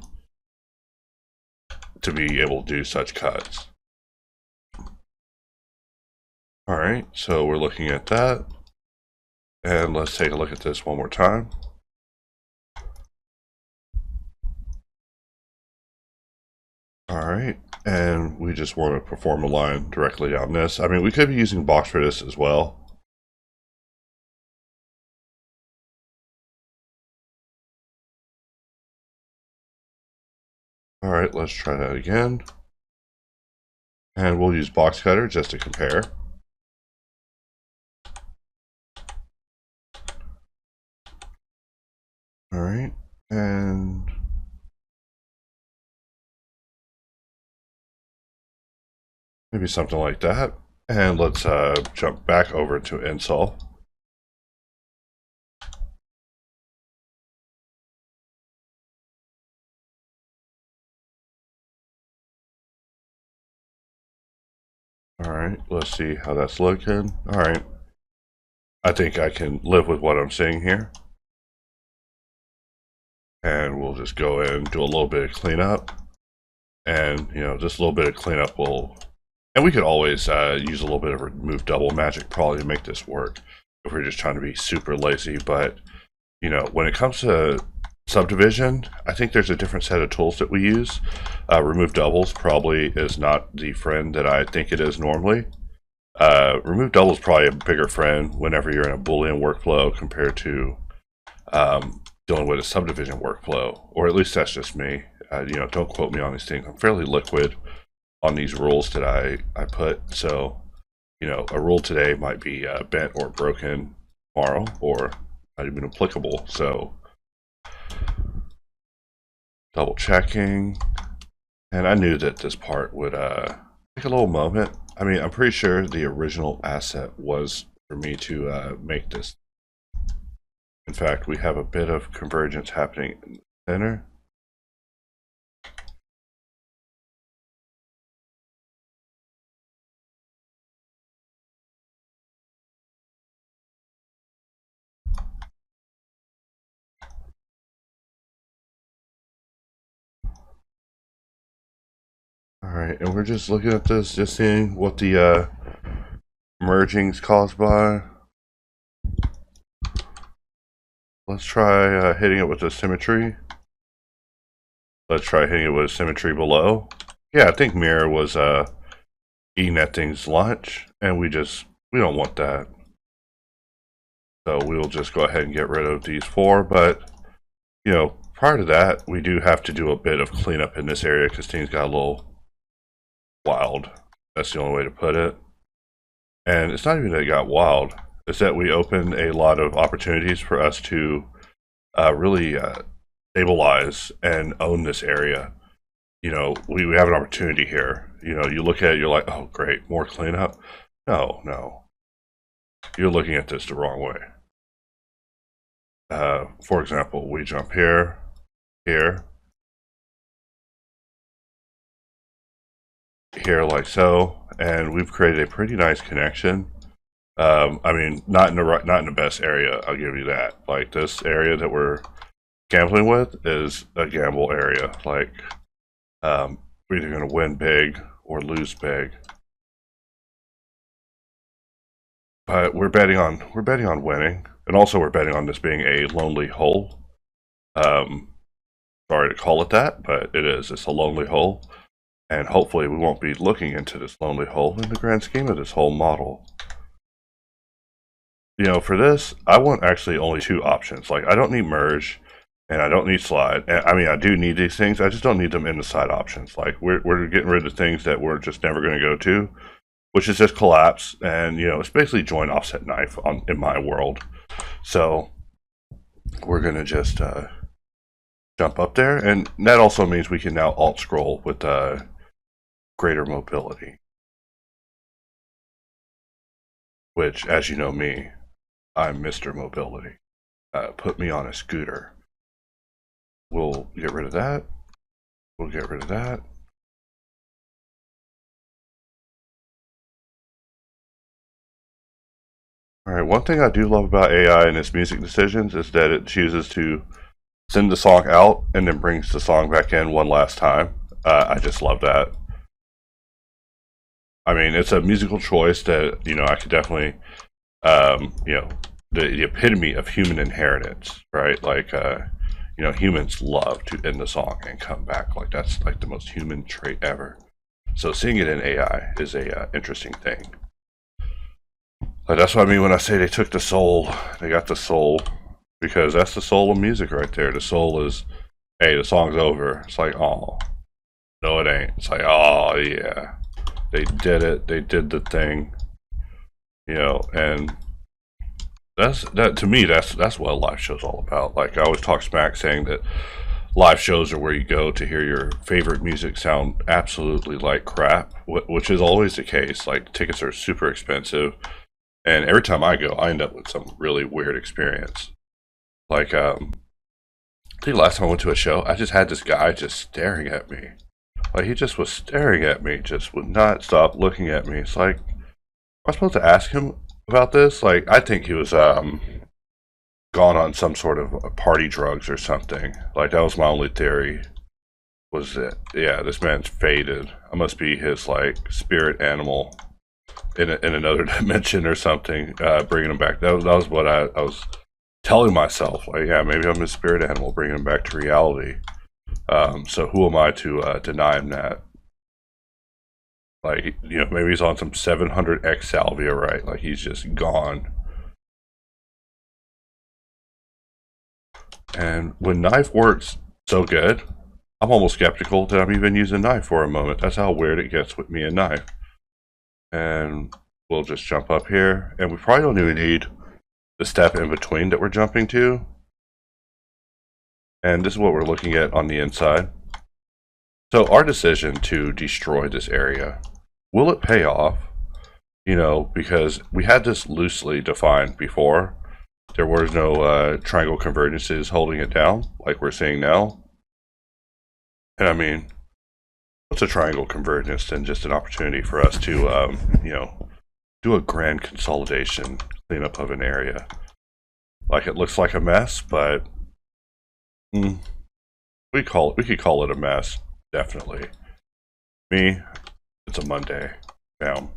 to be able to do such cuts. All right, so we're looking at that, and let's take a look at this one more time. All right, and we just want to perform a line directly down this. I mean, we could be using box for this as well. All right, let's try that again. And we'll use boxcutter just to compare. All right, and maybe something like that. And let's jump back over to install. All right, let's see how that's looking. All right, I think I can live with what I'm seeing here. And we'll just go in and do a little bit of cleanup. And, you know, just a little bit of cleanup will... And we could always use a little bit of remove double magic probably to make this work if we're just trying to be super lazy. But, you know, when it comes to subdivision, I think there's a different set of tools that we use. Remove doubles probably is not the friend that I think it is normally. Remove doubles is probably a bigger friend whenever you're in a boolean workflow compared to dealing with a subdivision workflow, or at least that's just me. You know, don't quote me on these things. I'm fairly liquid on these rules that I put. So, you know, a rule today might be bent or broken tomorrow, or not even applicable. So, double checking. And I knew that this part would take a little moment. I mean, I'm pretty sure the original asset was for me to make this. In fact, we have a bit of convergence happening in the center. All right, and we're just looking at this, just seeing what the merging's caused by. Let's try hitting it with the symmetry. Let's try hitting it with symmetry below. Yeah, I think mirror was eating that thing's lunch, and we don't want that. So we'll just go ahead and get rid of these four. But, you know, prior to that, we do have to do a bit of cleanup in this area because things got a little wild. That's the only way to put it. And it's not even that it got wild. It's that we opened a lot of opportunities for us to really stabilize and own this area. You know, we have an opportunity here. You know, you look at it, you're like, oh, great, more cleanup. No. You're looking at this the wrong way. For example, we jump here, here like so, and we've created a pretty nice connection. I mean, not in the best area, I'll give you that. Like, this area that we're gambling with is a gamble area. Like, we're either going to win big or lose big. But we're betting on winning, and also we're betting on this being a lonely hole. Sorry to call it that, but it is. It's a lonely hole, and hopefully we won't be looking into this lonely hole in the grand scheme of this whole model. You know, for this, I want actually only two options. Like, I don't need merge, and I don't need slide. And, I mean, I do need these things. I just don't need them in the side options. Like, we're getting rid of things that we're just never going to go to, which is just collapse. And, you know, it's basically join offset knife in my world. So we're going to just jump up there. And that also means we can now alt scroll with greater mobility. Which, as you know me, I'm Mr. Mobility. Put me on a scooter. We'll get rid of that. We'll get rid of that. Alright, one thing I do love about AI and its music decisions is that it chooses to send the song out and then brings the song back in one last time. I just love that. I mean, it's a musical choice that, you know, I could definitely, you know, the epitome of human inheritance, right? Like, you know, humans love to end the song and come back. Like, that's like the most human trait ever. So seeing it in AI is a interesting thing. But that's what I mean when I say they took the soul. They got the soul, because that's the soul of music right there. The soul is, hey, the song's over. It's like, oh, no, it ain't. It's like, oh, yeah. They did it. They did the thing. You know, and That to me. That's what a live show's all about. Like I always talk smack saying that live shows are where you go to hear your favorite music sound absolutely like crap, which is always the case. Like tickets are super expensive, and every time I go, I end up with some really weird experience. Like I think last time I went to a show, I just had this guy just staring at me. Like he just was staring at me, just would not stop looking at me. It's like, am I supposed to ask him about this? Like I think he was gone on some sort of party drugs or something. Like that was my only theory. Was that yeah, this man's faded. I must be his like spirit animal in another dimension or something, bringing him back. That was what I was telling myself. Like yeah, maybe I'm his spirit animal, bringing him back to reality. So who am I to deny him that? Like you know, maybe he's on some 700x salvia, right? Like he's just gone. And when knife works so good, I'm almost skeptical that I'm even using knife for a moment. That's how weird it gets with me and knife. And we'll just jump up here. And we probably don't even need the step in between that we're jumping to. And this is what we're looking at on the inside. So our decision to destroy this area, will it pay off? You know, because we had this loosely defined before. There was no triangle convergences holding it down like we're seeing now. And I mean, what's a triangle convergence than just an opportunity for us to, you know, do a grand consolidation, cleanup of an area. Like it looks like a mess, but we could call it a mess, definitely. Me, it's a Monday. Bam.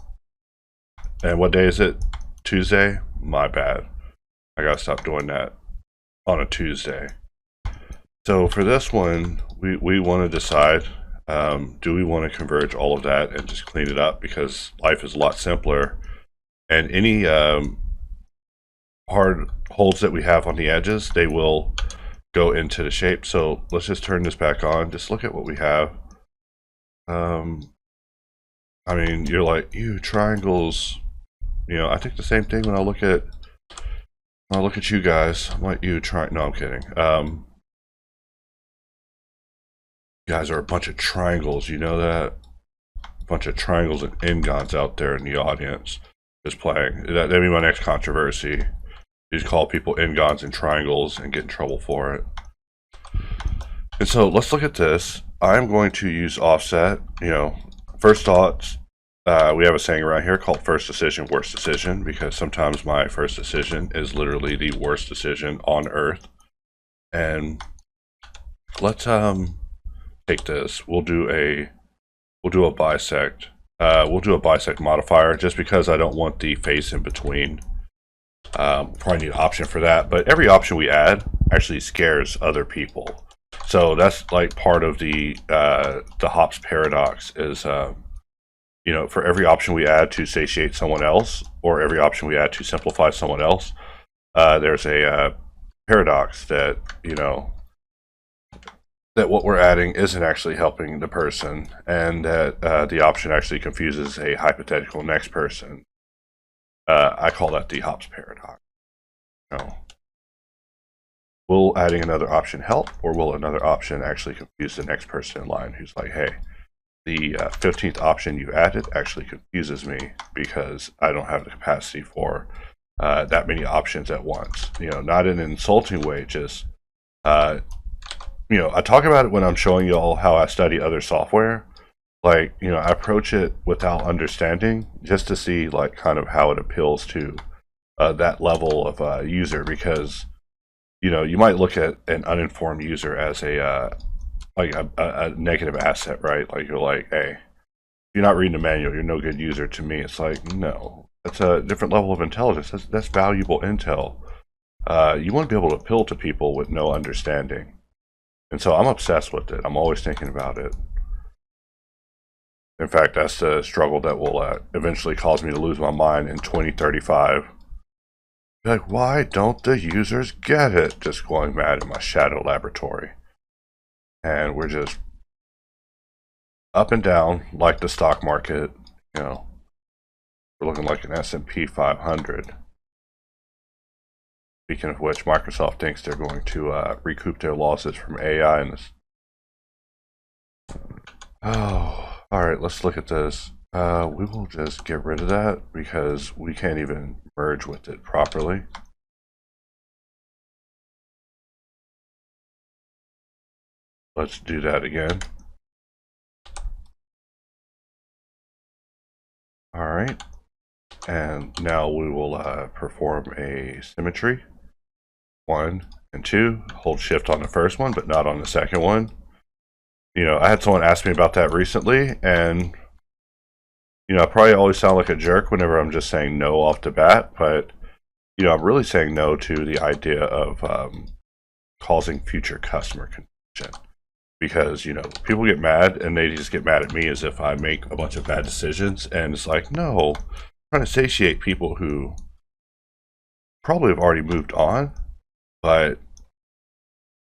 And what day is it? Tuesday? My bad. I gotta stop doing that on a Tuesday. So for this one, we want to decide, do we want to converge all of that and just clean it up, because life is a lot simpler, and any hard holes that we have on the edges, they will go into the shape. So let's just turn this back on. Just look at what we have. I mean, you're like, you triangles, you know, I think the same thing when I look at you guys. I'm like, you try. No, I'm kidding. You guys are a bunch of triangles. You know that? A bunch of triangles and n-gons out there in the audience just playing. That'd be my next controversy. You just call people n-gons and triangles and get in trouble for it. And so let's look at this. I'm going to use offset. You know, first thoughts. We have a saying around here called first decision, worst decision, because sometimes my first decision is literally the worst decision on earth. And let's take this. We'll do a bisect. We'll do a bisect modifier just because I don't want the face in between. Probably need an option for that, but every option we add actually scares other people. So that's like part of the hops paradox is, you know, for every option we add to satiate someone else, or every option we add to simplify someone else, there's a paradox that, you know, that what we're adding isn't actually helping the person, and that the option actually confuses a hypothetical next person. I call that the hops paradox. You know, will adding another option help, or will another option actually confuse the next person in line who's like, hey, the 15th option you added actually confuses me because I don't have the capacity for that many options at once. You know, not in an insulting way, just, you know, I talk about it when I'm showing you all how I study other software. Like, you know, I approach it without understanding just to see, like, kind of how it appeals to that level of user, because, you know, you might look at an uninformed user as a negative asset, right? Like you're like, hey, if you're not reading the manual, you're no good user to me. It's like, no, that's a different level of intelligence. That's valuable intel. You want to be able to appeal to people with no understanding. And so I'm obsessed with it. I'm always thinking about it. In fact, that's the struggle that will eventually cause me to lose my mind in 2035. Like, why don't the users get it? Just going mad in my shadow laboratory. And we're just up and down like the stock market. You know, we're looking like an S&P 500. Speaking of which, Microsoft thinks they're going to recoup their losses from AI in this. Oh, all right, let's look at this. We will just get rid of that because we can't even merge with it properly. Let's do that again. All right, and now we will perform a symmetry. 1 and 2. Hold shift on the first one, but not on the second one. You know, I had someone ask me about that recently, and you know, I probably always sound like a jerk whenever I'm just saying no off the bat, but you know, I'm really saying no to the idea of causing future customer confusion. Because, you know, people get mad and they just get mad at me as if I make a bunch of bad decisions. And it's like, no, I'm trying to satiate people who probably have already moved on, but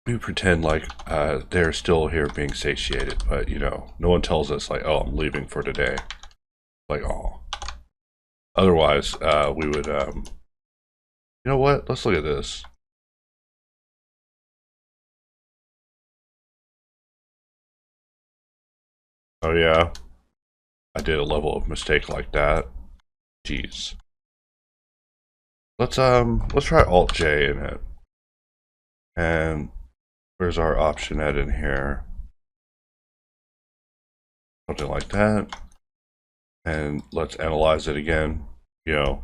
we pretend like they're still here being satiated. But, you know, no one tells us, like, oh, I'm leaving for today. Like, oh. Otherwise, we would, you know what? Let's look at this. Oh yeah, I did a level of mistake like that. Jeez. Let's try Alt J in it. And where's our option at in here? Something like that. And let's analyze it again. You know,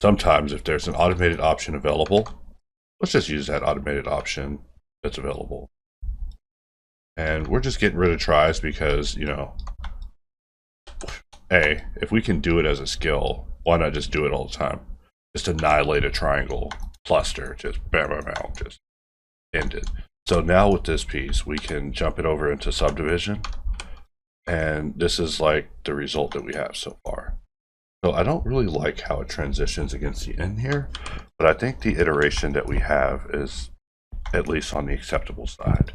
sometimes if there's an automated option available, let's just use that automated option that's available. And we're just getting rid of tries because, you know, hey, if we can do it as a skill, why not just do it all the time? Just annihilate a triangle cluster, just bam, bam, bam, just end it. So now with this piece, we can jump it over into subdivision. And this is like the result that we have so far. So I don't really like how it transitions against the end here, but I think the iteration that we have is at least on the acceptable side.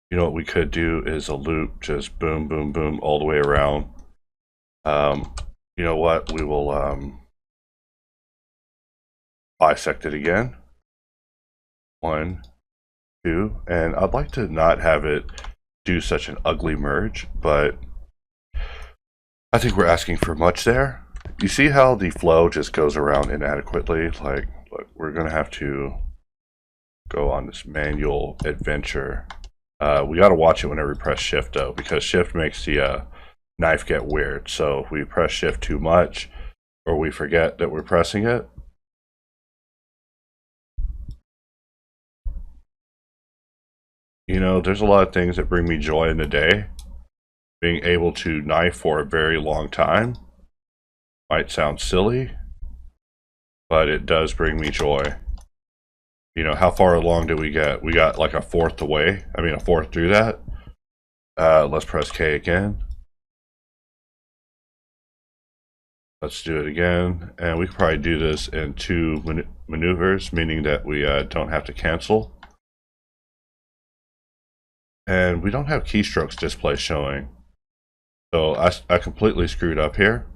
You know what we could do is a loop, just boom, boom, boom, all the way around. You know what? We will bisect it again. 1, 2, and I'd like to not have it do such an ugly merge, but I think we're asking for much there. You see how the flow just goes around inadequately? Like, look, we're gonna have to go on this manual adventure. We got to watch it whenever we press shift though, because shift makes the knife get weird. So if we press shift too much or we forget that we're pressing it, you know, there's a lot of things that bring me joy in the day. Being able to knife for a very long time might sound silly, but it does bring me joy. You know, how far along did we get? We got like a fourth away. I mean, a fourth through that. Let's press K again. Let's do it again. And we can probably do this in 2 maneuvers, meaning that we don't have to cancel. And we don't have keystrokes display showing. So I completely screwed up here.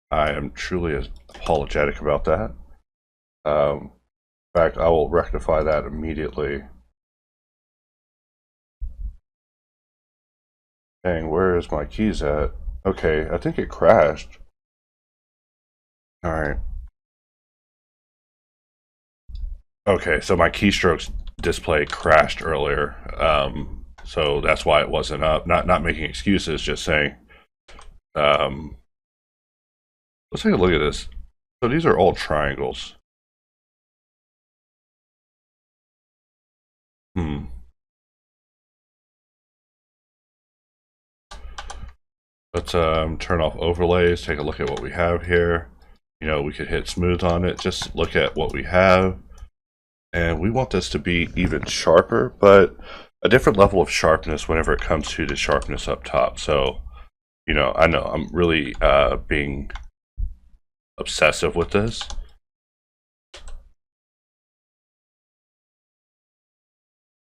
I am truly apologetic about that. In fact, I will rectify that immediately. Dang, where is my keys at? Okay, I think it crashed. Alright. Okay, so my keystrokes display crashed earlier. So that's why it wasn't up. Not making excuses, just saying. Let's take a look at this. So these are all triangles. Let's turn off overlays, take a look at what we have here. You know, we could hit smooth on it, just look at what we have. And we want this to be even sharper, but a different level of sharpness whenever it comes to the sharpness up top. So, you know I'm really being obsessive with this.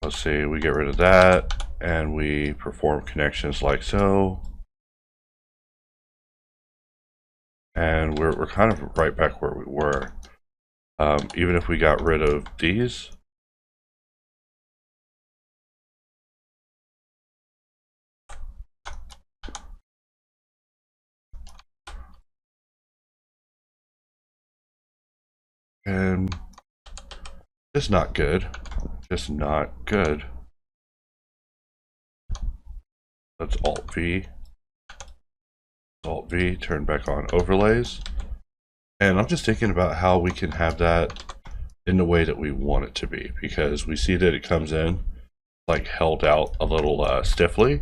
Let's see, we get rid of that and we perform connections like so. And we're kind of right back where we were. Even if we got rid of these, and just not good. Just not good. Let's Alt V. Alt V, turn back on overlays. And I'm just thinking about how we can have that in the way that we want it to be, because we see that it comes in like held out a little stiffly,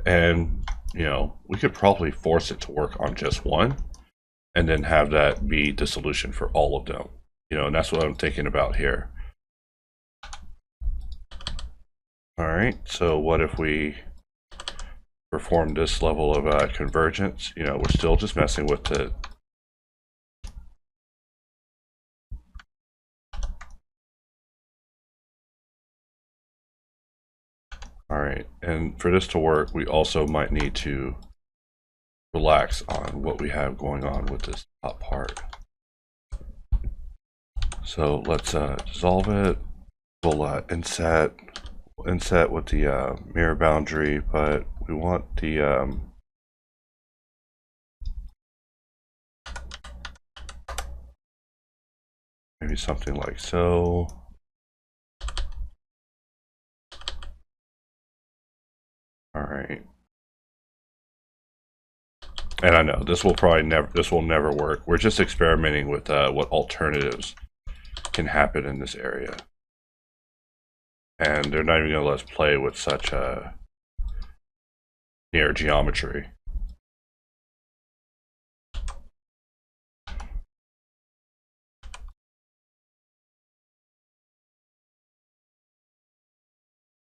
and you know, we could probably force it to work on just one and then have that be the solution for all of them, you know, and that's what I'm thinking about here. All right, so what if we perform this level of convergence? You know, we're still just messing with the all right, and for this to work, we also might need to relax on what we have going on with this top part. So let's dissolve it. We'll inset with the mirror boundary, but we want the maybe something like so. All right. And I know this will never work. We're just experimenting with what alternatives can happen in this area. And they're not even going to let us play with such near geometry.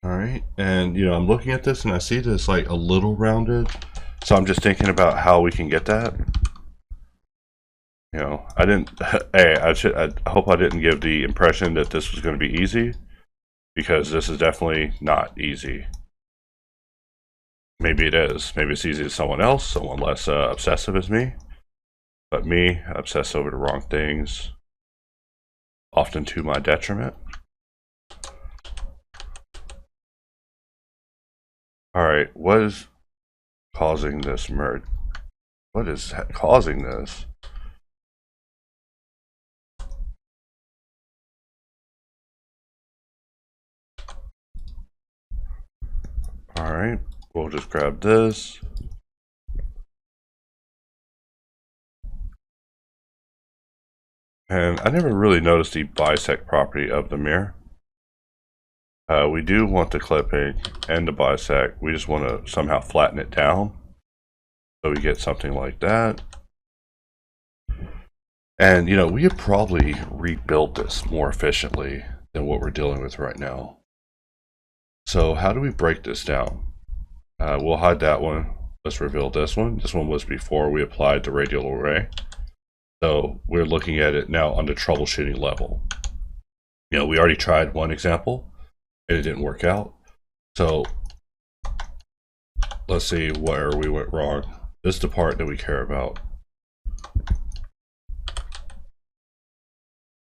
All right, and you know, I'm looking at this and I see this like a little rounded, so I'm just thinking about how we can get that. You know, I didn't. Hey, I hope I didn't give the impression that this was going to be easy, because this is definitely not easy. Maybe it is. Maybe it's easy to someone else, someone less obsessive as me. But me, I obsess over the wrong things, often to my detriment. All right, what is causing this merge? What is causing this? All right, we'll just grab this. And I never really noticed the bisect property of the mirror. We do want the clipping and the bisect. We just want to somehow flatten it down, so we get something like that. And you know, we could probably rebuild this more efficiently than what we're dealing with right now. So how do we break this down? We'll hide that one. Let's reveal this one. This one was before we applied the radial array. So we're looking at it now on the troubleshooting level. You know, we already tried one example and it didn't work out. So let's see where we went wrong. This is the part that we care about.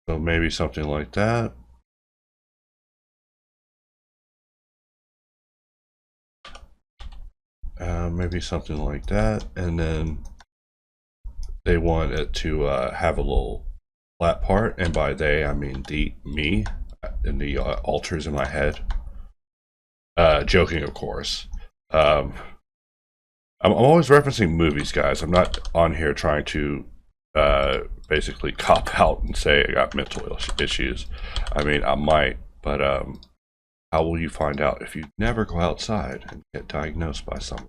So maybe something like that. Maybe something like that. And then they want it to have a little flat part. And by they, I mean me and the alters in my head. Joking, of course. I'm always referencing movies, guys. I'm not on here trying to basically cop out and say I got mental issues. I mean, I might, but how will you find out if you never go outside and get diagnosed by someone?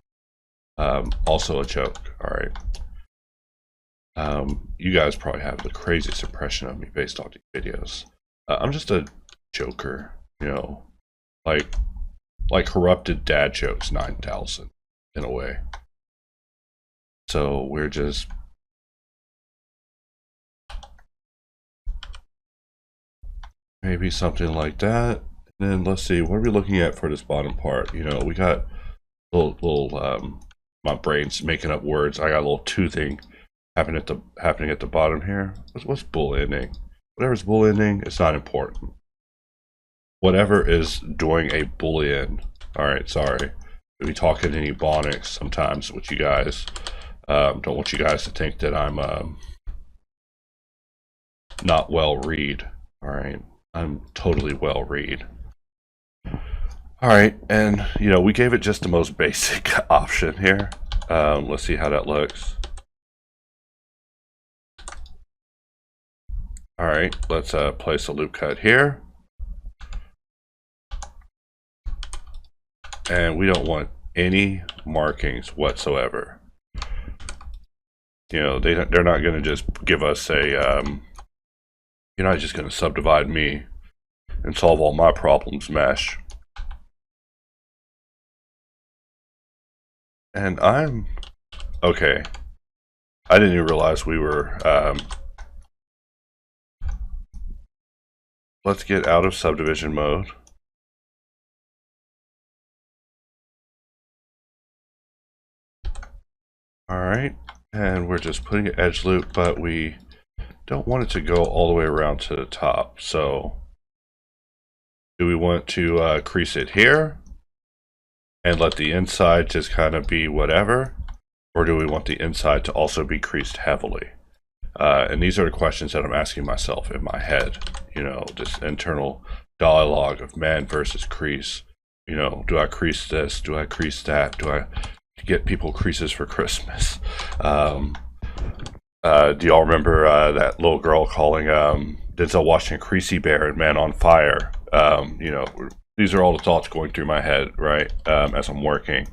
Also a joke. All right. You guys probably have the craziest impression of me based on these videos. I'm just a joker, you know, like corrupted dad jokes 9,000 in a way. So we're just maybe something like that. And then let's see, what are we looking at for this bottom part? You know, we got little my brain's making up words. I got a little toothing happening at the bottom here. What's boolending? Whatever's boolending, it's not important. Whatever is doing a boolean. All right, sorry. We talk in any Ebonics sometimes with you guys. Don't want you guys to think that I'm not well read. All right, I'm totally well read. All right, and you know, we gave it just the most basic option here. Let's see how that looks. All right, let's place a loop cut here. And we don't want any markings whatsoever. You know, they're not going to just give us a, you're not just going to subdivide me and solve all my problems mesh. And I'm, okay. I didn't even realize we were, let's get out of subdivision mode. All right, and we're just putting an edge loop, but we don't want it to go all the way around to the top. So do we want to crease it here and let the inside just kind of be whatever? Or do we want the inside to also be creased heavily? And these are the questions that I'm asking myself in my head. You know, this internal dialogue of man versus crease. You know, do I crease this? Do I crease that? Do I get people creases for Christmas? Do y'all remember that little girl calling Denzel Washington Creasy Bear and Man on Fire? You know, these are all the thoughts going through my head, right, as I'm working.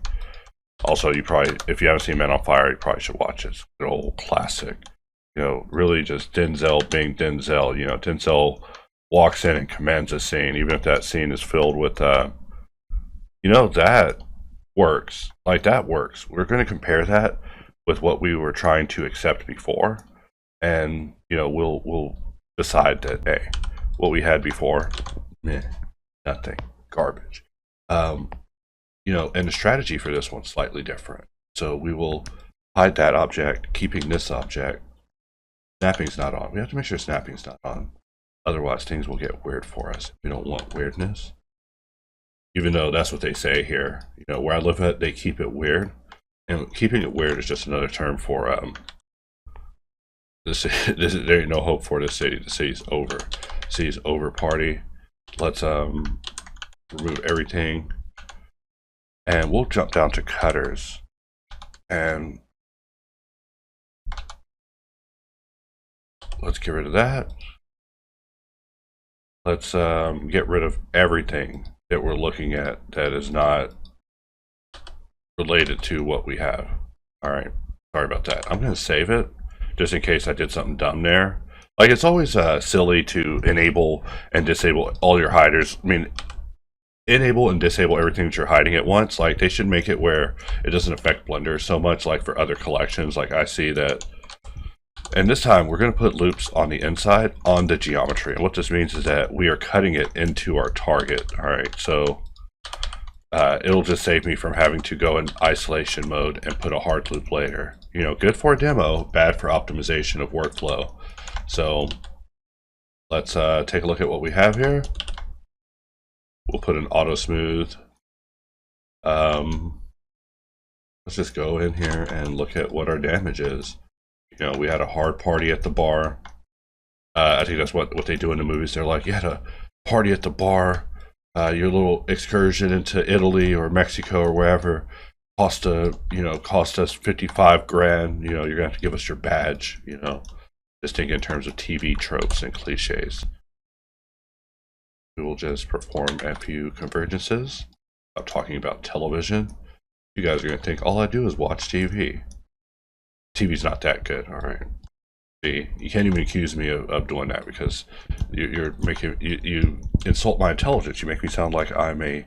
Also, you probably, if you haven't seen Man on Fire, you probably should watch it. It's an old classic. You know, really just Denzel being Denzel. You know, Denzel walks in and commands a scene, even if that scene is filled with, you know, that works. Like, that works. We're going to compare that with what we were trying to accept before, and you know, we'll decide that, hey, what we had before, nothing, garbage. You know, and the strategy for this one's slightly different. So we will hide that object, keeping this object. Snapping's not on. We have to make sure snapping's not on. Otherwise, things will get weird for us. We don't want weirdness. Even though that's what they say here. You know, where I live at, they keep it weird. And keeping it weird is just another term for there ain't no hope for this city. The city's over. The city's over party. Let's remove everything. And we'll jump down to cutters. And let's get rid of that. Let's get rid of everything that we're looking at that is not related to what we have. All right, sorry about that. I'm going to save it just in case I did something dumb there. Like, it's always silly to enable and disable all your hiders. I mean, enable and disable everything that you're hiding at once. Like, they should make it where it doesn't affect Blender so much, like for other collections. Like, I see that. And this time we're going to put loops on the inside on the geometry. And what this means is that we are cutting it into our target. All right, so it'll just save me from having to go in isolation mode and put a hard loop later. You know, good for a demo, bad for optimization of workflow. So let's take a look at what we have here. We'll put an auto smooth. Let's just go in here and look at what our damage is. You know, we had a hard party at the bar. I think that's what they do in the movies. They're like, you had a party at the bar. Your little excursion into Italy or Mexico or wherever cost us 55 grand. You know, you're gonna have to give us your badge. You know, just think in terms of TV tropes and cliches. We will just perform a few convergences. I'm talking about television. You guys are gonna think all I do is watch TV. TV's not that good, all right. See, you can't even accuse me of doing that, because you're making you insult my intelligence. You make me sound like I'm a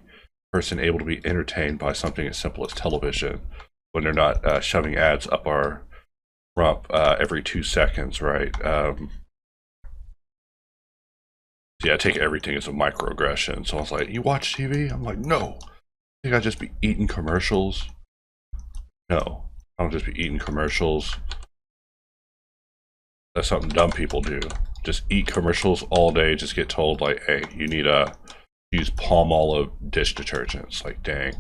person able to be entertained by something as simple as television, when they're not shoving ads up our rump every 2 seconds, right? Yeah, I take everything as a microaggression. So I was like, you watch TV? I'm like, no. I think I'd just be eating commercials. No. I don't just be eating commercials. That's something dumb people do. Just eat commercials all day, just get told like, hey, you need to use palm olive dish detergent. It's like, dang,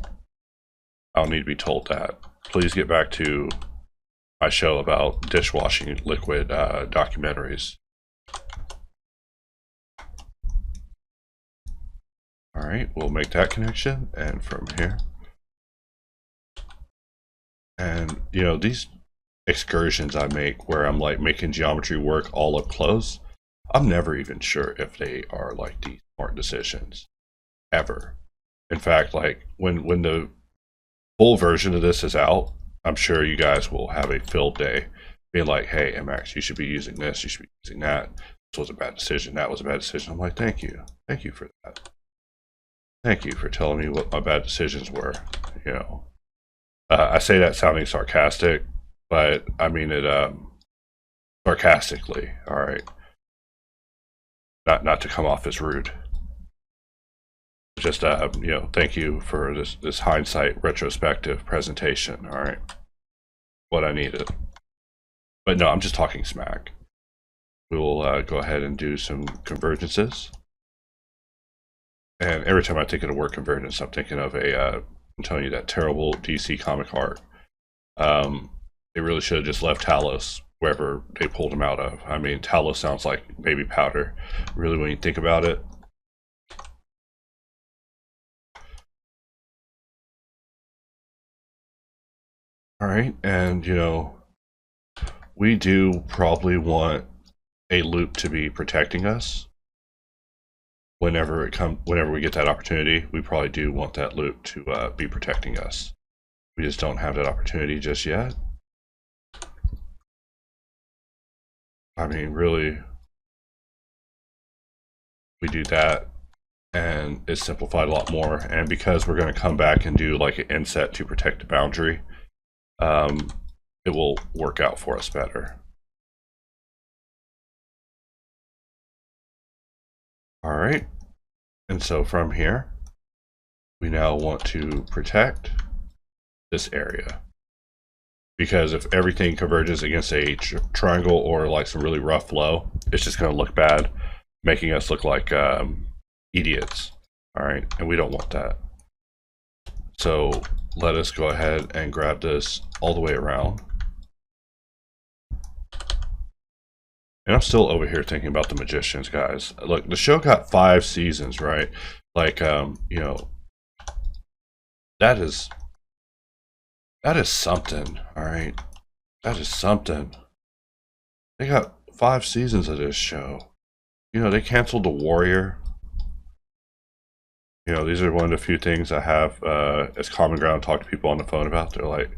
I don't need to be told that. Please get back to my show about dishwashing liquid documentaries. All right, we'll make that connection, and from here, and you know, these excursions I make where I'm like making geometry work all up close, I'm never even sure if they are like the smart decisions ever. In fact, like when the full version of this is out, I'm sure you guys will have a field day being like, hey, MX, you should be using this, you should be using that. This was a bad decision, that was a bad decision. I'm like, thank you for that. Thank you for telling me what my bad decisions were. You know, I say that sounding sarcastic, but I mean it sarcastically. All right, not to come off as rude. Just you know, thank you for this hindsight retrospective presentation. All right, what I needed. But no, I'm just talking smack. We will go ahead and do some convergences. And every time I think of the word convergence, I'm thinking of I'm telling you, that terrible DC comic art. They really should have just left Talos wherever they pulled him out of. I mean, Talos sounds like baby powder, really, when you think about it. All right, and you know, we do probably want a loop to be protecting us. Whenever we get that opportunity, we probably do want that loop to be protecting us. We just don't have that opportunity just yet. I mean, really, we do that, and it's simplified a lot more. And because we're going to come back and do like an inset to protect the boundary, it will work out for us better. All right, and so from here, we now want to protect this area, because if everything converges against a triangle or like some really rough flow, it's just going to look bad, making us look like idiots. All right, and we don't want that. So let us go ahead and grab this all the way around. And I'm still over here thinking about the Magicians, guys. Look, the show got 5 seasons, right? Like, you know, that is something, all right? That is something. They got 5 seasons of this show. You know, they canceled The Warrior. You know, these are one of the few things I have as common ground to talk to people on the phone about. They're like,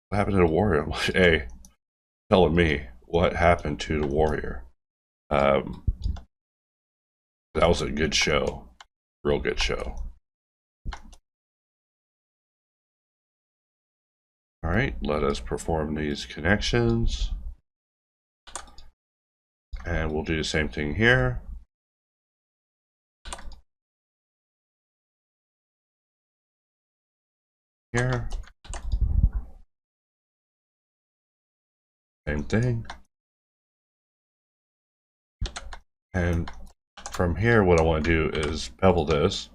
what happened to The Warrior? I'm like, hey, telling me what happened to The Warrior. That was a good show. Real good show. All right, let us perform these connections. And we'll do the same thing here. Here. Same thing. And from here, what I want to do is bevel this,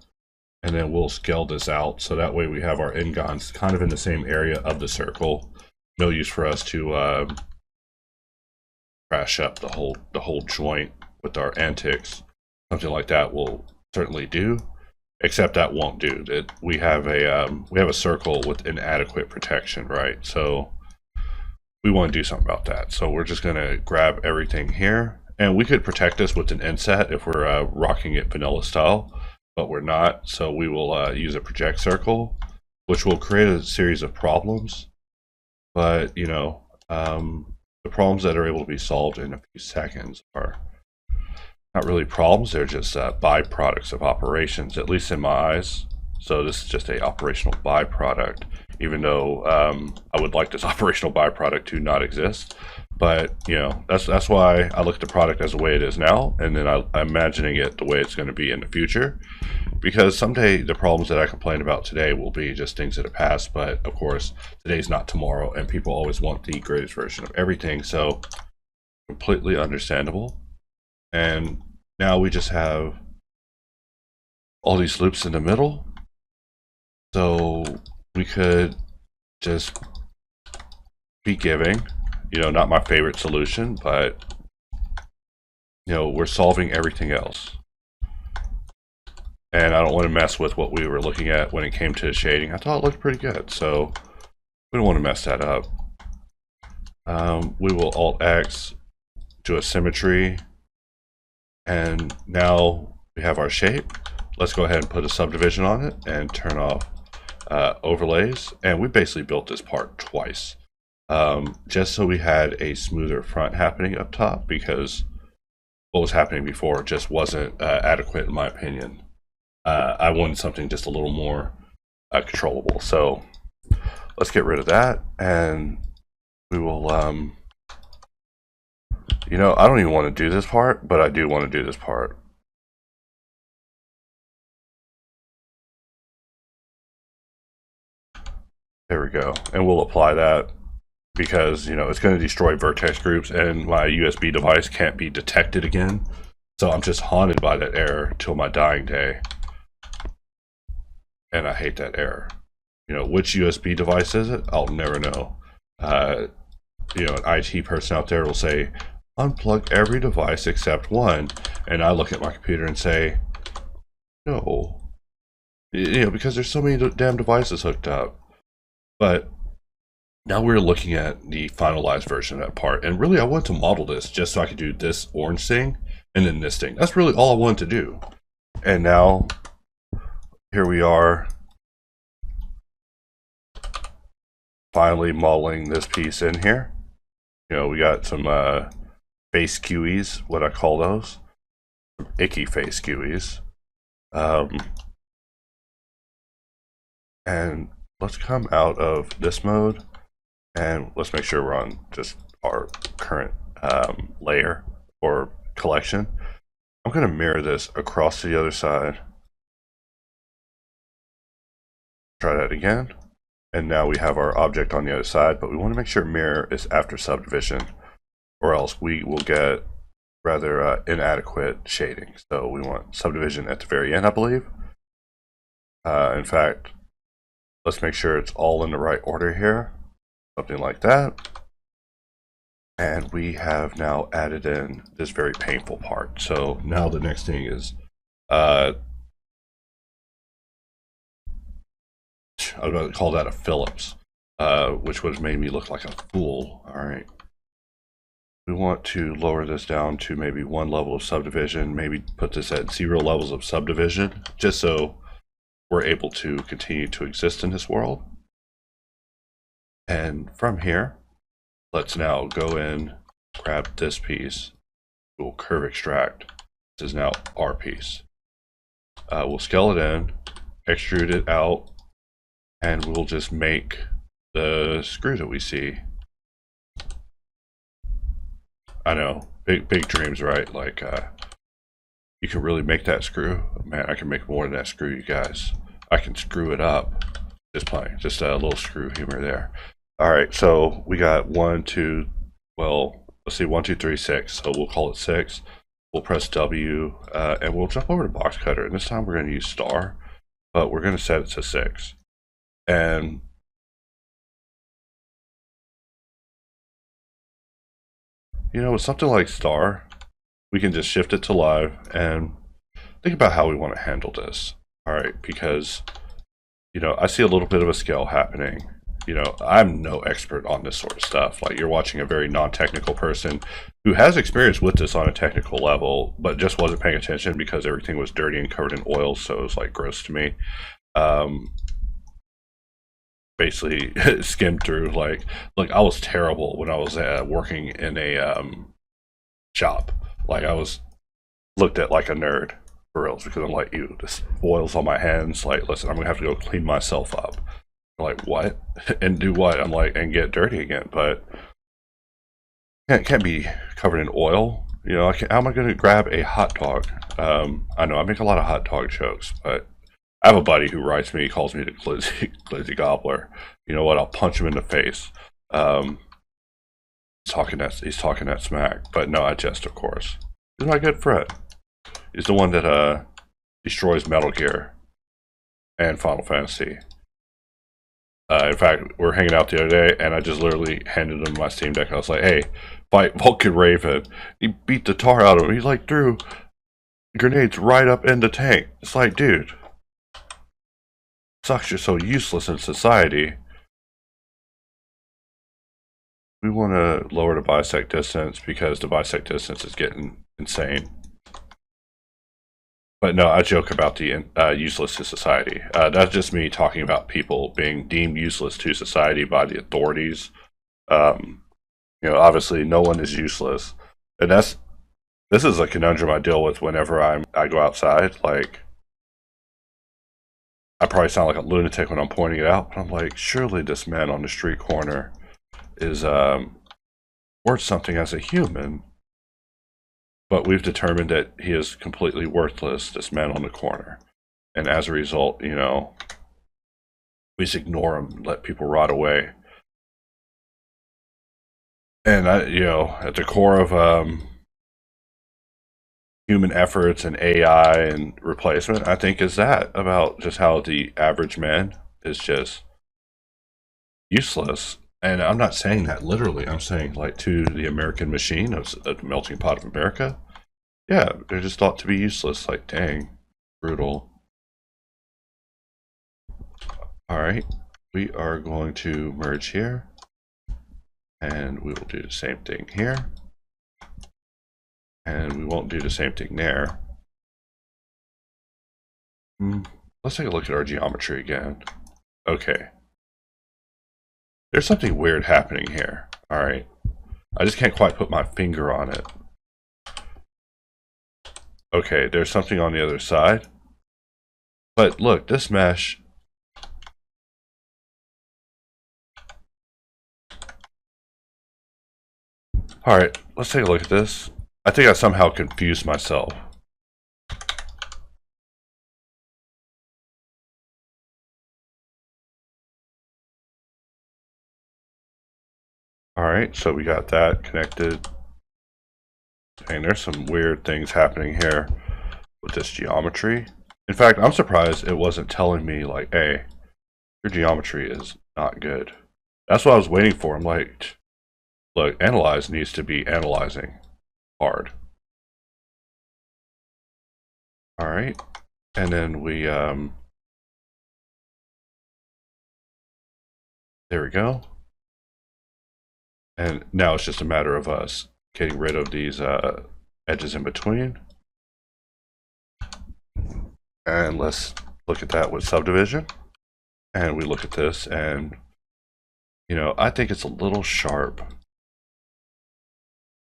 and then we'll scale this out, so that way we have our n-gons kind of in the same area of the circle. No use for us to crash up the whole joint with our antics. Something like that will certainly do, except that won't do. We have a circle with inadequate protection, right? So we want to do something about that. So we're just going to grab everything here, and we could protect this with an inset if we're rocking it vanilla style, but we're not. So we will use a project circle, which will create a series of problems. But you know, the problems that are able to be solved in a few seconds are not really problems. They're just byproducts of operations, at least in my eyes. So this is just a operational byproduct, even though I would like this operational byproduct to not exist. But you know, that's why I look at the product as the way it is now, and then I'm imagining it the way it's going to be in the future. Because someday the problems that I complain about today will be just things that have passed. But of course, today's not tomorrow, and people always want the greatest version of everything. So completely understandable. And now we just have all these loops in the middle. So we could just be giving, not my favorite solution, but we're solving everything else. And I don't want to mess with what we were looking at when it came to shading. I thought it looked pretty good, so we don't want to mess that up. We will Alt-X, do a symmetry, and now we have our shape. Let's go ahead and put a subdivision on it and turn off overlays. And we basically built this part twice, just so we had a smoother front happening up top, because what was happening before just wasn't adequate in my opinion. I wanted something just a little more controllable. So let's get rid of that, and we will, I don't even want to do this part, but I do want to do this part. There we go. And we'll apply that because, it's going to destroy vertex groups, and my USB device can't be detected again. So I'm just haunted by that error till my dying day. And I hate that error. Which USB device is it? I'll never know. An IT person out there will say, unplug every device except one. And I look at my computer and say, no. Because there's so many damn devices hooked up. But now we're looking at the finalized version of that part. And really, I want to model this just so I could do this orange thing and then this thing. That's really all I wanted to do. And now, here we are, finally modeling this piece in here. We got some face skewies, what I call those. Icky face skewies. And let's come out of this mode, and let's make sure we're on just our current layer or collection. I'm going to mirror this across to the other side. Try that again. And now we have our object on the other side, but we want to make sure mirror is after subdivision, or else we will get rather inadequate shading. So we want subdivision at the very end, I believe. In fact, let's make sure it's all in the right order here. Something like that. And we have now added in this very painful part. So now the next thing is I was about to call that a Phillips, which would have made me look like a fool. All right. We want to lower this down to maybe one level of subdivision, maybe put this at 0 levels of subdivision, just so we're able to continue to exist in this world. And from here, let's now go in, grab this piece, we'll curve extract. This is now our piece. We'll scale it in, extrude it out, and we'll just make the screw that we see. I know, big dreams, right? Like, you can really make that screw. Man, I can make more than that screw, you guys. I can screw it up. Just playing, just a little screw humor there. All right, so we got 1, 2, well, let's see, 1, 2, 3, 6. So we'll call it 6. We'll press W, and we'll jump over to boxcutter. And this time we're going to use star, but we're going to set it to 6. And with something like star, we can just shift it to live and think about how we want to handle this. All right, because I see a little bit of a scale happening. I'm no expert on this sort of stuff. Like, you're watching a very non-technical person who has experience with this on a technical level, but just wasn't paying attention because everything was dirty and covered in oil, so it was like gross to me. Basically skimmed through, like I was terrible when I was working in a shop. Like, I was looked at like a nerd for reals, because I'm like, ew, this oil's on my hands. Like, listen, I'm gonna have to go clean myself up. I'm like, what? And do what? I'm like, and get dirty again. But can't be covered in oil. How am I gonna grab a hot dog? I know I make a lot of hot dog jokes, but I have a buddy who writes me, he calls me the glizzy gobbler. You know what? I'll punch him in the face. So he's talking that smack. But no, I jest, of course. He's my good friend. He's the one that destroys Metal Gear and Final Fantasy. In fact, we were hanging out the other day, and I just literally handed him my Steam Deck. I was like, "Hey, fight Vulcan Raven." He beat the tar out of him. He like threw grenades right up in the tank. It's like, dude, sucks you're so useless in society. We want to lower the bisect distance because the bisect distance is getting insane. But no, I joke about the useless to society. That's just me talking about people being deemed useless to society by the authorities. Obviously, no one is useless, and this is a conundrum I deal with whenever I go outside. Like, I probably sound like a lunatic when I'm pointing it out, but I'm like, surely this man on the street corner is worth something as a human. But we've determined that he is completely worthless, this man on the corner. And as a result, we just ignore him, let people rot away. And, at the core of human efforts and AI and replacement, I think is that about just how the average man is just useless. And I'm not saying that literally. I'm saying, like, to the American machine, of a melting pot of America. Yeah, they're just thought to be useless. Like, dang, brutal. Alright, we are going to merge here. And we will do the same thing here. And we won't do the same thing there. Let's take a look at our geometry again. Okay. There's something weird happening here. Alright. I just can't quite put my finger on it. Okay, there's something on the other side. But look, this mesh... Alright, let's take a look at this. I think I somehow confused myself. Alright, so we got that connected. And there's some weird things happening here with this geometry. In fact, I'm surprised it wasn't telling me, like, hey, your geometry is not good. That's what I was waiting for. I'm like, look, analyze needs to be analyzing hard. Alright, and then we, there we go. And now it's just a matter of us getting rid of these edges in between. And let's look at that with subdivision. And we look at this and, I think it's a little sharp.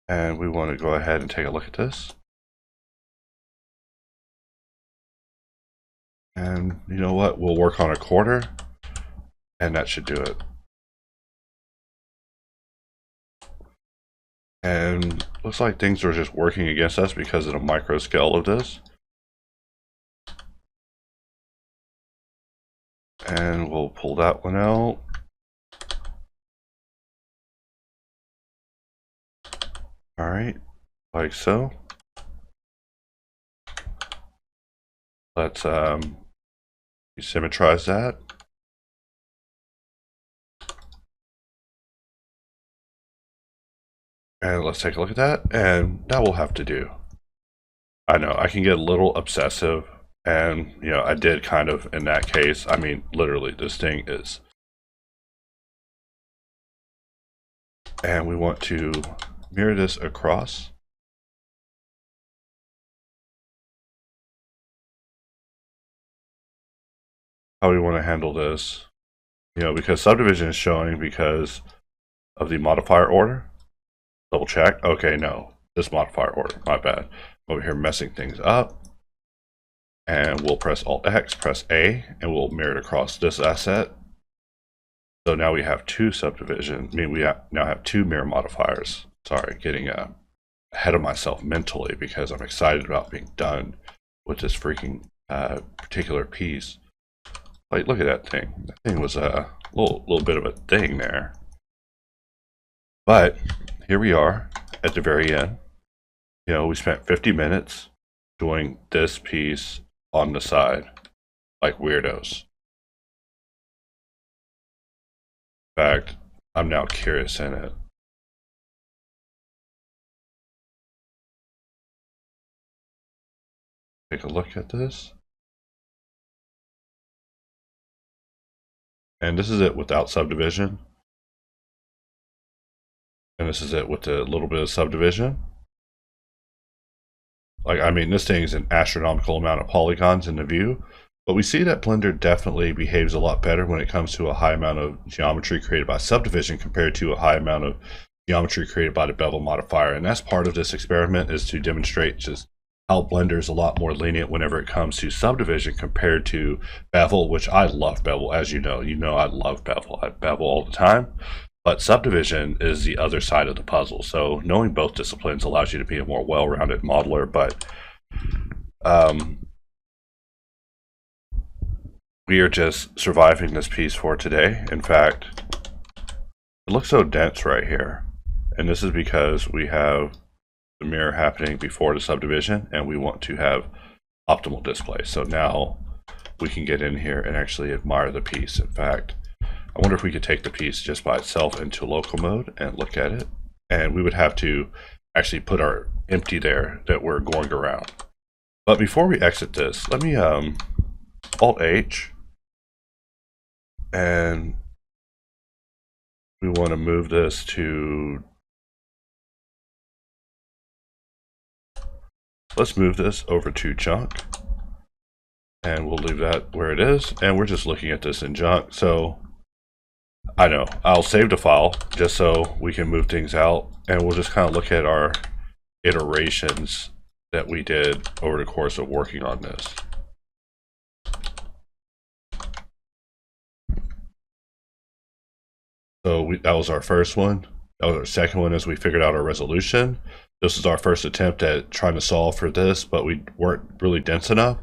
And we want to go ahead and take a look at this. And you know what? We'll work on a quarter. And that should do it. And looks like things are just working against us because of the micro scale of this. And we'll pull that one out. Alright, like so. Let's symmetrize that. And let's take a look at that, and that will have to do. I know, I can get a little obsessive, and, I did kind of in that case. I mean, literally, this thing is... And we want to mirror this across. How do we want to handle this? Because subdivision is showing because of the modifier order. Double check. Okay, no. This modifier order. My bad. Over here messing things up. And we'll press Alt-X, press A, and we'll mirror it across this asset. So now we have two subdivision. We now have two mirror modifiers. Sorry, getting ahead of myself mentally because I'm excited about being done with this freaking particular piece. Like, look at that thing. That thing was a little bit of a thing there. But here we are at the very end. You know, we spent 50 minutes doing this piece on the side like weirdos. In fact, I'm now curious in it. Take a look at this. And this is it without subdivision. And this is it with a little bit of subdivision. Like, I mean, this thing is an astronomical amount of polygons in the view, but we see that Blender definitely behaves a lot better when it comes to a high amount of geometry created by subdivision compared to a high amount of geometry created by the bevel modifier. And that's part of this experiment, is to demonstrate just how Blender is a lot more lenient whenever it comes to subdivision compared to bevel, which I love bevel, as you know. You know I love bevel. I bevel all the time. But subdivision is the other side of the puzzle. So knowing both disciplines allows you to be a more well-rounded modeler. But we are just surviving this piece for today. In fact, it looks so dense right here. And this is because we have the mirror happening before the subdivision, and we want to have optimal display. So now we can get in here and actually admire the piece. In fact, I wonder if we could take the piece just by itself into local mode and look at it. And we would have to actually put our empty there that we're going around. But before we exit this, let me Alt H, and we want to move this to, let's move this over to junk, and we'll leave that where it is. And we're just looking at this in junk. So I know I'll save the file just so we can move things out, and we'll just kind of look at our iterations that we did over the course of working on this. So that was our first one. That was our second one, as we figured out our resolution. This was our first attempt at trying to solve for this, but we weren't really dense enough.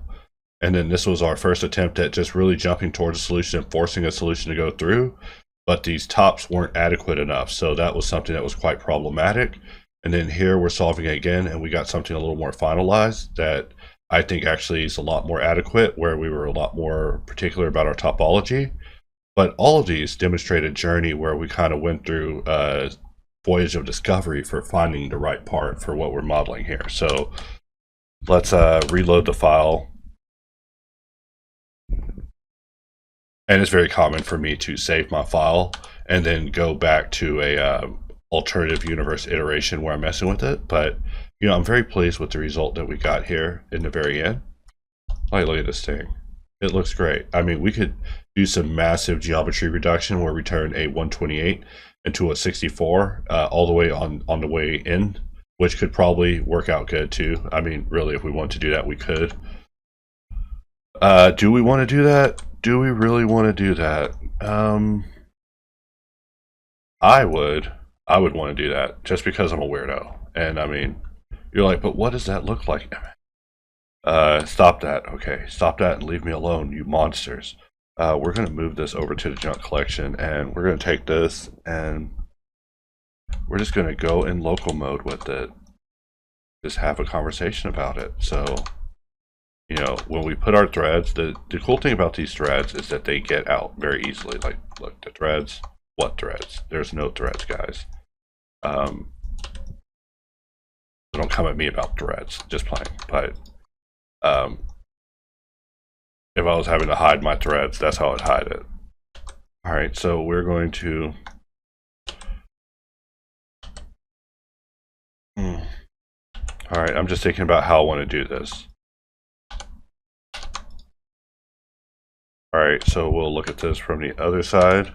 And then this was our first attempt at just really jumping towards a solution and forcing a solution to go through. But these tops weren't adequate enough. So that was something that was quite problematic. And then here we're solving it again, and we got something a little more finalized that I think actually is a lot more adequate, where we were a lot more particular about our topology. But all of these demonstrate a journey where we kind of went through a voyage of discovery for finding the right part for what we're modeling here. So let's reload the file. And it's very common for me to save my file and then go back to a alternative universe iteration where I'm messing with it. But you know, I'm very pleased with the result that we got here in the very end. Like, look at this thing. It looks great. I mean, we could do some massive geometry reduction where we turn a 128 into a 64 all the way on the way in, which could probably work out good too. I mean, really, if we want to do that, we could. Do we want to do that? Do we really want to do that? I would want to do that just because I'm a weirdo. And I mean, you're like, but what does that look like? Stop that. Okay, stop that and leave me alone, you monsters. We're going to move this over to the junk collection, and we're going to take this and we're just going to go in local mode with it. Just have a conversation about it. So, you know, when we put our threads, the cool thing about these threads is that they get out very easily. Like, look, the threads. What threads? There's no threads, guys. So don't come at me about threads. Just playing. But if I was having to hide my threads, that's how I'd hide it. All right, so we're going to all right, I'm just thinking about how I want to do this. All right, so we'll look at this from the other side.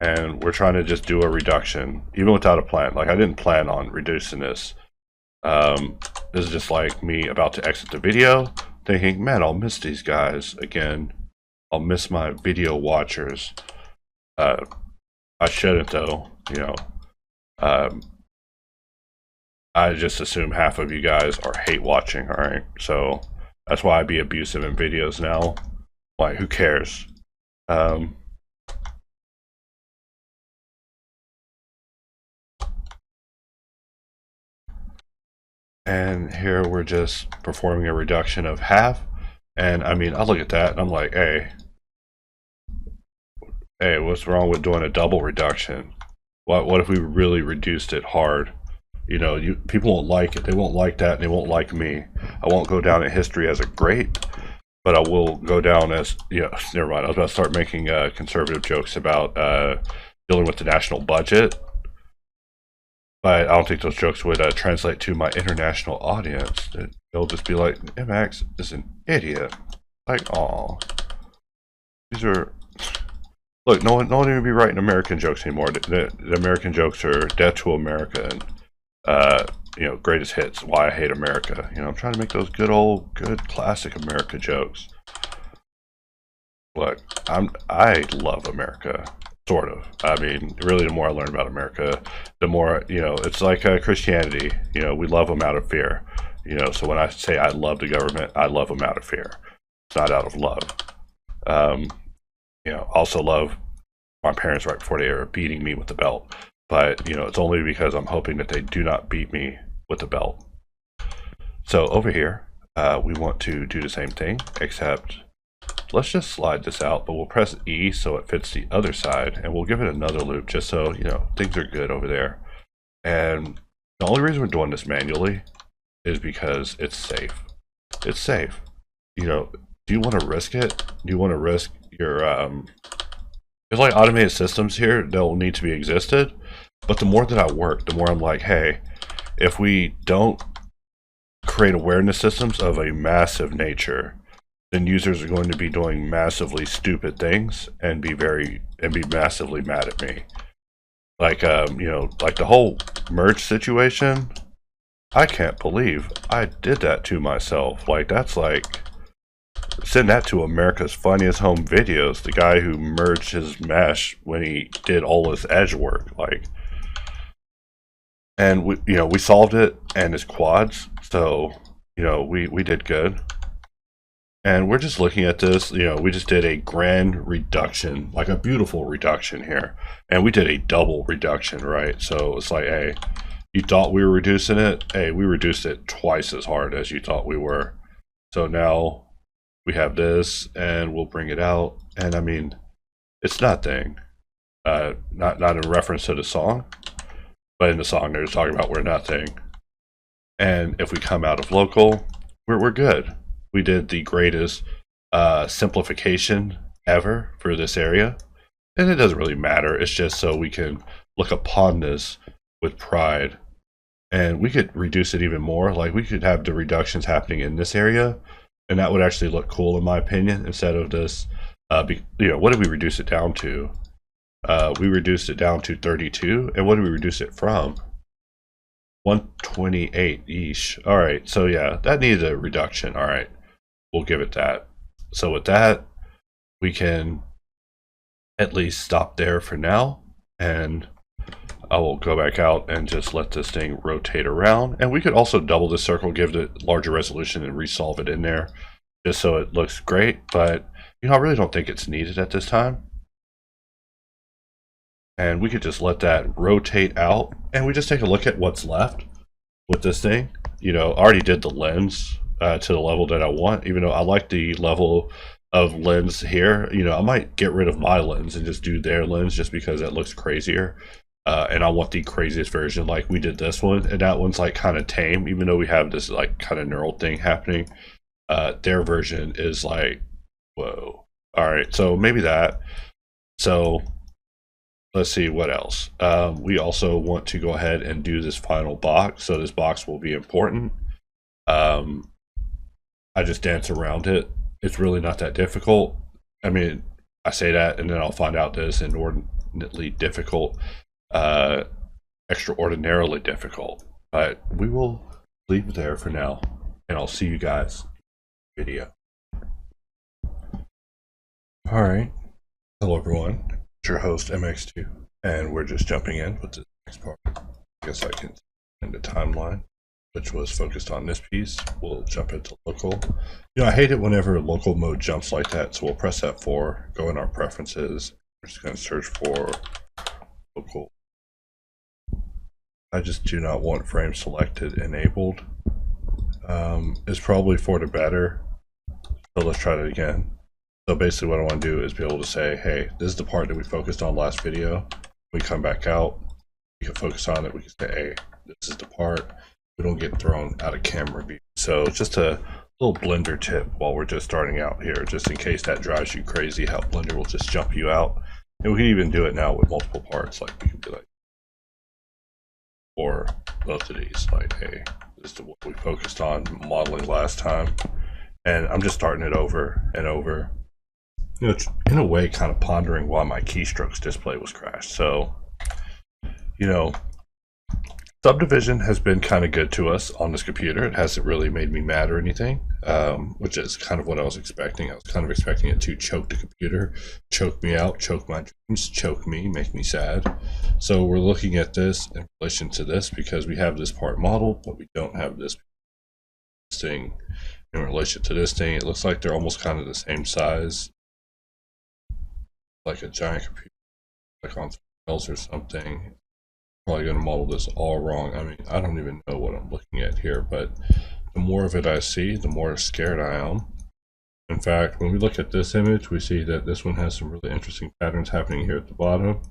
And we're trying to just do a reduction, even without a plan. Like, I didn't plan on reducing this. This is just like me about to exit the video, thinking, man, I'll miss these guys again. I'll miss my video watchers. I shouldn't, though, you know. I just assume half of you guys are hate watching, all right? So that's why I be abusive in videos now. Like, who cares? And here we're just performing a reduction of half. And I mean, I look at that and I'm like, hey, what's wrong with doing a double reduction? What if we really reduced it hard? You know, people won't like it. They won't like that, and they won't like me. I won't go down in history as a great, but I will go down as, never mind. I was about to start making conservative jokes about dealing with the national budget, but I don't think those jokes would translate to my international audience. They'll just be like, MX is an idiot. Like, aw. These are... Look, no one even be writing American jokes anymore. The American jokes are death to America and, greatest hits, why I hate America. I'm trying to make those good classic America jokes. Look, I love America, sort of. I mean, really, the more I learn about America, the more, it's like Christianity. We love them out of fear. So when I say I love the government, I love them out of fear. It's not out of love. Also love my parents right before they were beating me with the belt. But, it's only because I'm hoping that they do not beat me with the belt. So over here, we want to do the same thing, except let's just slide this out, but we'll press E so it fits the other side, and we'll give it another loop just so, things are good over there. And the only reason we're doing this manually is because it's safe. It's safe. Do you want to risk it? Do you want to risk your, there's like automated systems here that will need to be existed, but the more that I work, the more I'm like, hey, if we don't create awareness systems of a massive nature, then users are going to be doing massively stupid things and be massively mad at me. Like, like the whole merge situation, I can't believe I did that to myself. Like, that's like, send that to America's Funniest Home Videos, the guy who merged his mesh when he did all his edge work. Like, and we solved it, and it's quads, so we did good. And we're just looking at this, we just did a grand reduction, like a beautiful reduction here, and we did a double reduction, right? So it's like, hey, you thought we were reducing it, hey, we reduced it twice as hard as you thought we were. So now we have this, and we'll bring it out, and I mean, it's nothing. Not in reference to the song, but in the song they're talking about we're nothing. And if we come out of local, we're good. We did the greatest simplification ever for this area, and it doesn't really matter. It's just so we can look upon this with pride, and we could reduce it even more. Like, we could have the reductions happening in this area, and that would actually look cool in my opinion, instead of this. What did we reduce it down to? We reduced it down to 32, and what did we reduce it from? 128-ish. All right, so yeah, that needed a reduction. All right, we'll give it that. So with that, we can at least stop there for now, and I will go back out and just let this thing rotate around. And we could also double the circle, give it larger resolution, and resolve it in there just so it looks great. But I really don't think it's needed at this time. And we could just let that rotate out, and we just take a look at what's left with this thing. I already did the lens to the level that I want, even though I like the level of lens here. I might get rid of my lens and just do their lens just because it looks crazier. And I want the craziest version, like we did this one, and that one's like kind of tame, even though we have this like kind of neural thing happening. Their version is like, whoa. All right, so maybe that. So let's see what else. We also want to go ahead and do this final box. So this box will be important. I just dance around it. It's really not that difficult. I mean, I say that and then I'll find out that it's inordinately difficult, extraordinarily difficult. But we will leave it there for now, and I'll see you guys in the video. All right. Hello, everyone. It's your host, MX2, and we're just jumping in with the next part. I guess I can end the timeline, which was focused on this piece. We'll jump into local. I hate it whenever local mode jumps like that, so we'll press F4, go in our preferences. We're just going to search for local. I just do not want frame selected enabled. It's probably for the better. So let's try that again. So basically what I want to do is be able to say, hey, this is the part that we focused on last video. We come back out, we can focus on it, we can say, hey, this is the part. We don't get thrown out of camera view. So it's just a little Blender tip while we're just starting out here, just in case that drives you crazy, how Blender will just jump you out. And we can even do it now with multiple parts, like we can be like, or both of these, like, hey, this is what we focused on modeling last time. And I'm just starting it over and over. You know, it's in a way kind of pondering why my keystrokes display was crashed. So, you know, subdivision has been kind of good to us on this computer. It hasn't really made me mad or anything, which is kind of what I was expecting. I was kind of expecting it to choke the computer, choke me out, choke my dreams, choke me, make me sad. So we're looking at this in relation to this because we have this part modeled, but we don't have this thing in relation to this thing. It looks like they're almost kind of the same size, like a giant computer, like on else or something. Probably going to model this all wrong. I mean, I don't even know what I'm looking at here, but the more of it I see, the more scared I am. In fact, when we look at this image, we see that this one has some really interesting patterns happening here at the bottom.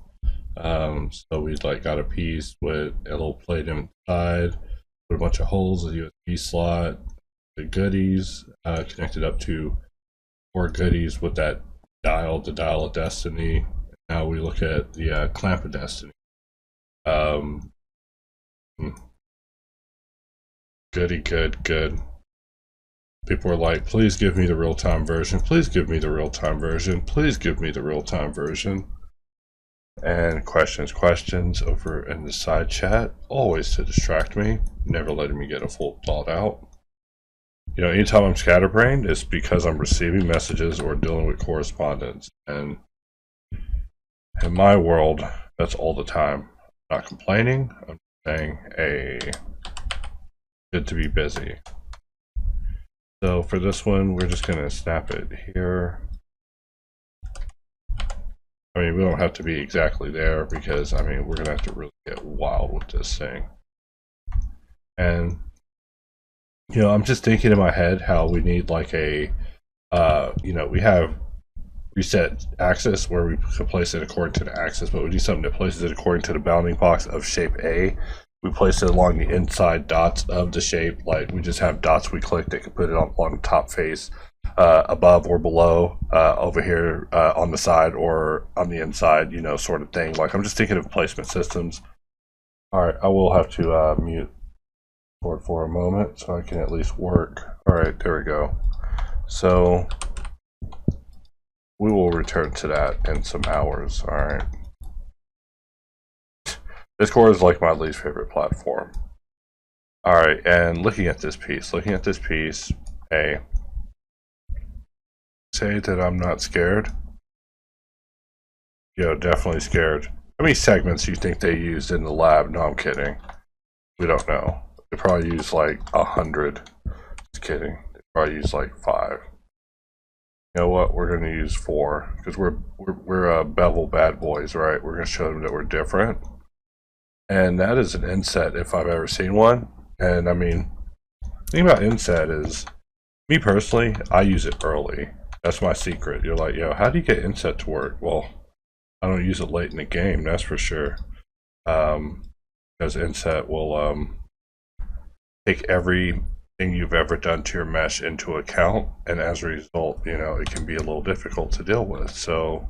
So we like got a piece with a little plate inside, with a bunch of holes, a USB slot, the goodies connected up to 4 goodies with that dial, the dial of destiny. Now we look at the clamp of destiny. Goody, good. People are like, please give me the real-time version. Please give me the real-time version. Please give me the real-time version. And questions over in the side chat, always to distract me, never letting me get a full thought out. You know, anytime I'm scatterbrained, it's because I'm receiving messages or dealing with correspondence. And in my world, that's all the time. I'm not complaining. I'm saying, hey, good to be busy. So for this one, we're just going to snap it here. I mean, we don't have to be exactly there because, I mean, we're going to have to really get wild with this thing. And, you know, I'm just thinking in my head how we need like a, you know, we have reset axis where we can place it according to the axis, but we need something that places it according to the bounding box of shape A. We place it along the inside dots of the shape, like we just have dots we click that can put it on the top face, above or below, over here on the side or on the inside, you know, sort of thing. Like I'm just thinking of placement systems. All right, I will have to mute for a moment so I can at least work. All right, there we go. So we will return to that in some hours. All right. Discord is like my least favorite platform. All right, and looking at this piece, hey, say that I'm not scared. Yo, definitely scared. How many segments do you think they used in the lab? No, I'm kidding. We don't know. They probably used like 100. Just kidding. They probably used like 5. You know what? We're going to use 4 because we're bevel bad boys, right? We're going to show them that we're different. And that is an inset if I've ever seen one. And I mean, the thing about inset is, me personally, I use it early. That's my secret. You're like, yo, how do you get inset to work? Well, I don't use it late in the game, that's for sure. Because inset will take everything you've ever done to your mesh into account. And as a result, you know, it can be a little difficult to deal with. So,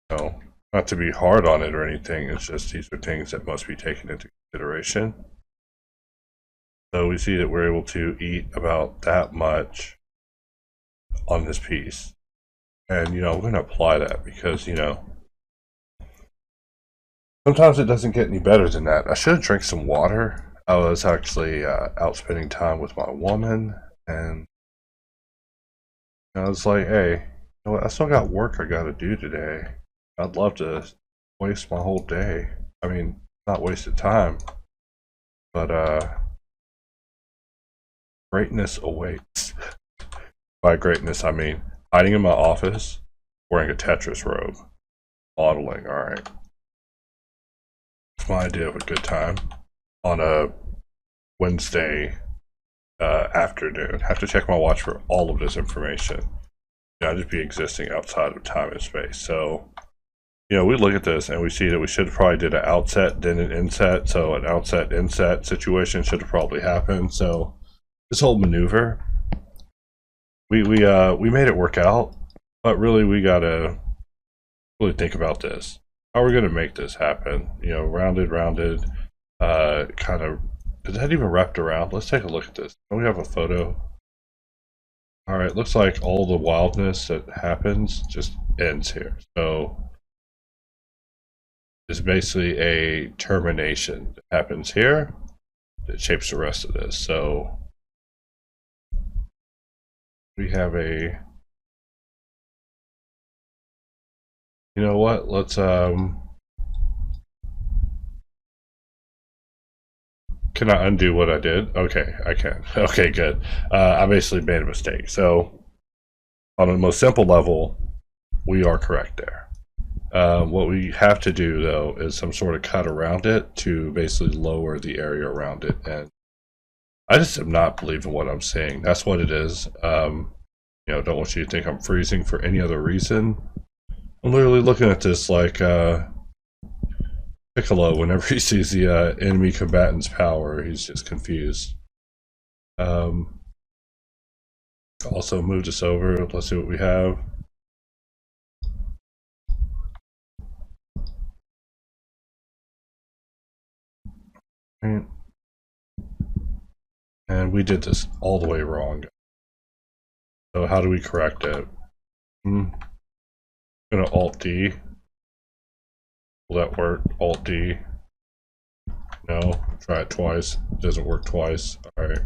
you know, not to be hard on it or anything, it's just these are things that must be taken into consideration. So we see that we're able to eat about that much on this piece. And, you know, we're going to apply that because, you know, sometimes it doesn't get any better than that. I should drink some water. I was actually out spending time with my woman, and I was like, hey, you know what? I still got work I got to do today. I'd love to waste my whole day. I mean, not wasted time, but greatness awaits. By greatness, I mean hiding in my office, wearing a Tetris robe, modeling. All right. my idea of a good time on a Wednesday afternoon. Have to check my watch for all of this information. I'd just be existing outside of time and space. So, we look at this and we see that we should have probably did an outset, then an inset. So an outset inset situation should have probably happened. So this whole maneuver, we made it work out, but really we gotta really think about this. How are we gonna make this happen? Rounded, kind of. Is that even wrapped around? Let's take a look at this. Don't we have a photo? All right, looks like all the wildness that happens just ends here. So it's basically a termination that happens here that shapes the rest of this. So we have a, you know what? Let's can I undo what I did? Okay, I can. Okay, good. I basically made a mistake. So on the most simple level, we are correct there. What we have to do though is some sort of cut around it to basically lower the area around it. And I just am not believing what I'm seeing. That's what it is. Don't want you to think I'm freezing for any other reason. I'm literally looking at this like Piccolo, whenever he sees the enemy combatant's power, he's just confused. Also move this over. Let's see what we have. And we did this all the way wrong. So how do we correct it? I'm gonna Alt D. Will that work? Alt D. No. Try it twice. It doesn't work twice. Alright.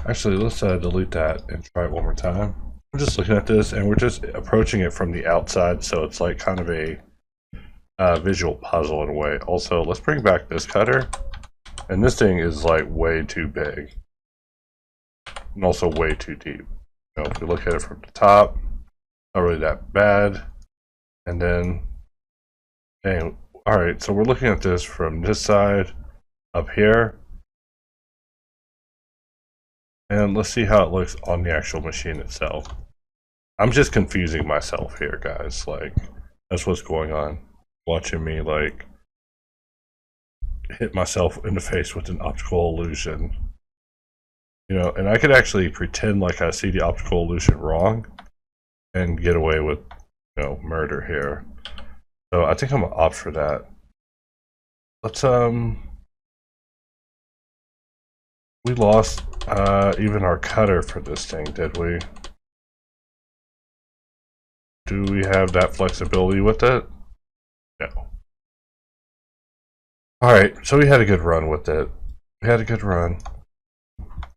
Actually, let's delete that and try it one more time. We're just looking at this and we're just approaching it from the outside, so it's like kind of a visual puzzle in a way. Also, let's bring back this cutter. And this thing is like way too big. And also way too deep. If we look at it from the top, not really that bad. And then, dang, alright, so we're looking at this from this side up here. And let's see how it looks on the actual machine itself. I'm just confusing myself here, guys. Like, that's what's going on. Watching me, like, hit myself in the face with an optical illusion. And I could actually pretend like I see the optical illusion wrong and get away with, murder here. So I think I'm gonna opt for that. Let's, we lost even our cutter for this thing, did we? Do we have that flexibility with it? No. Alright, so we had a good run with it. We had a good run.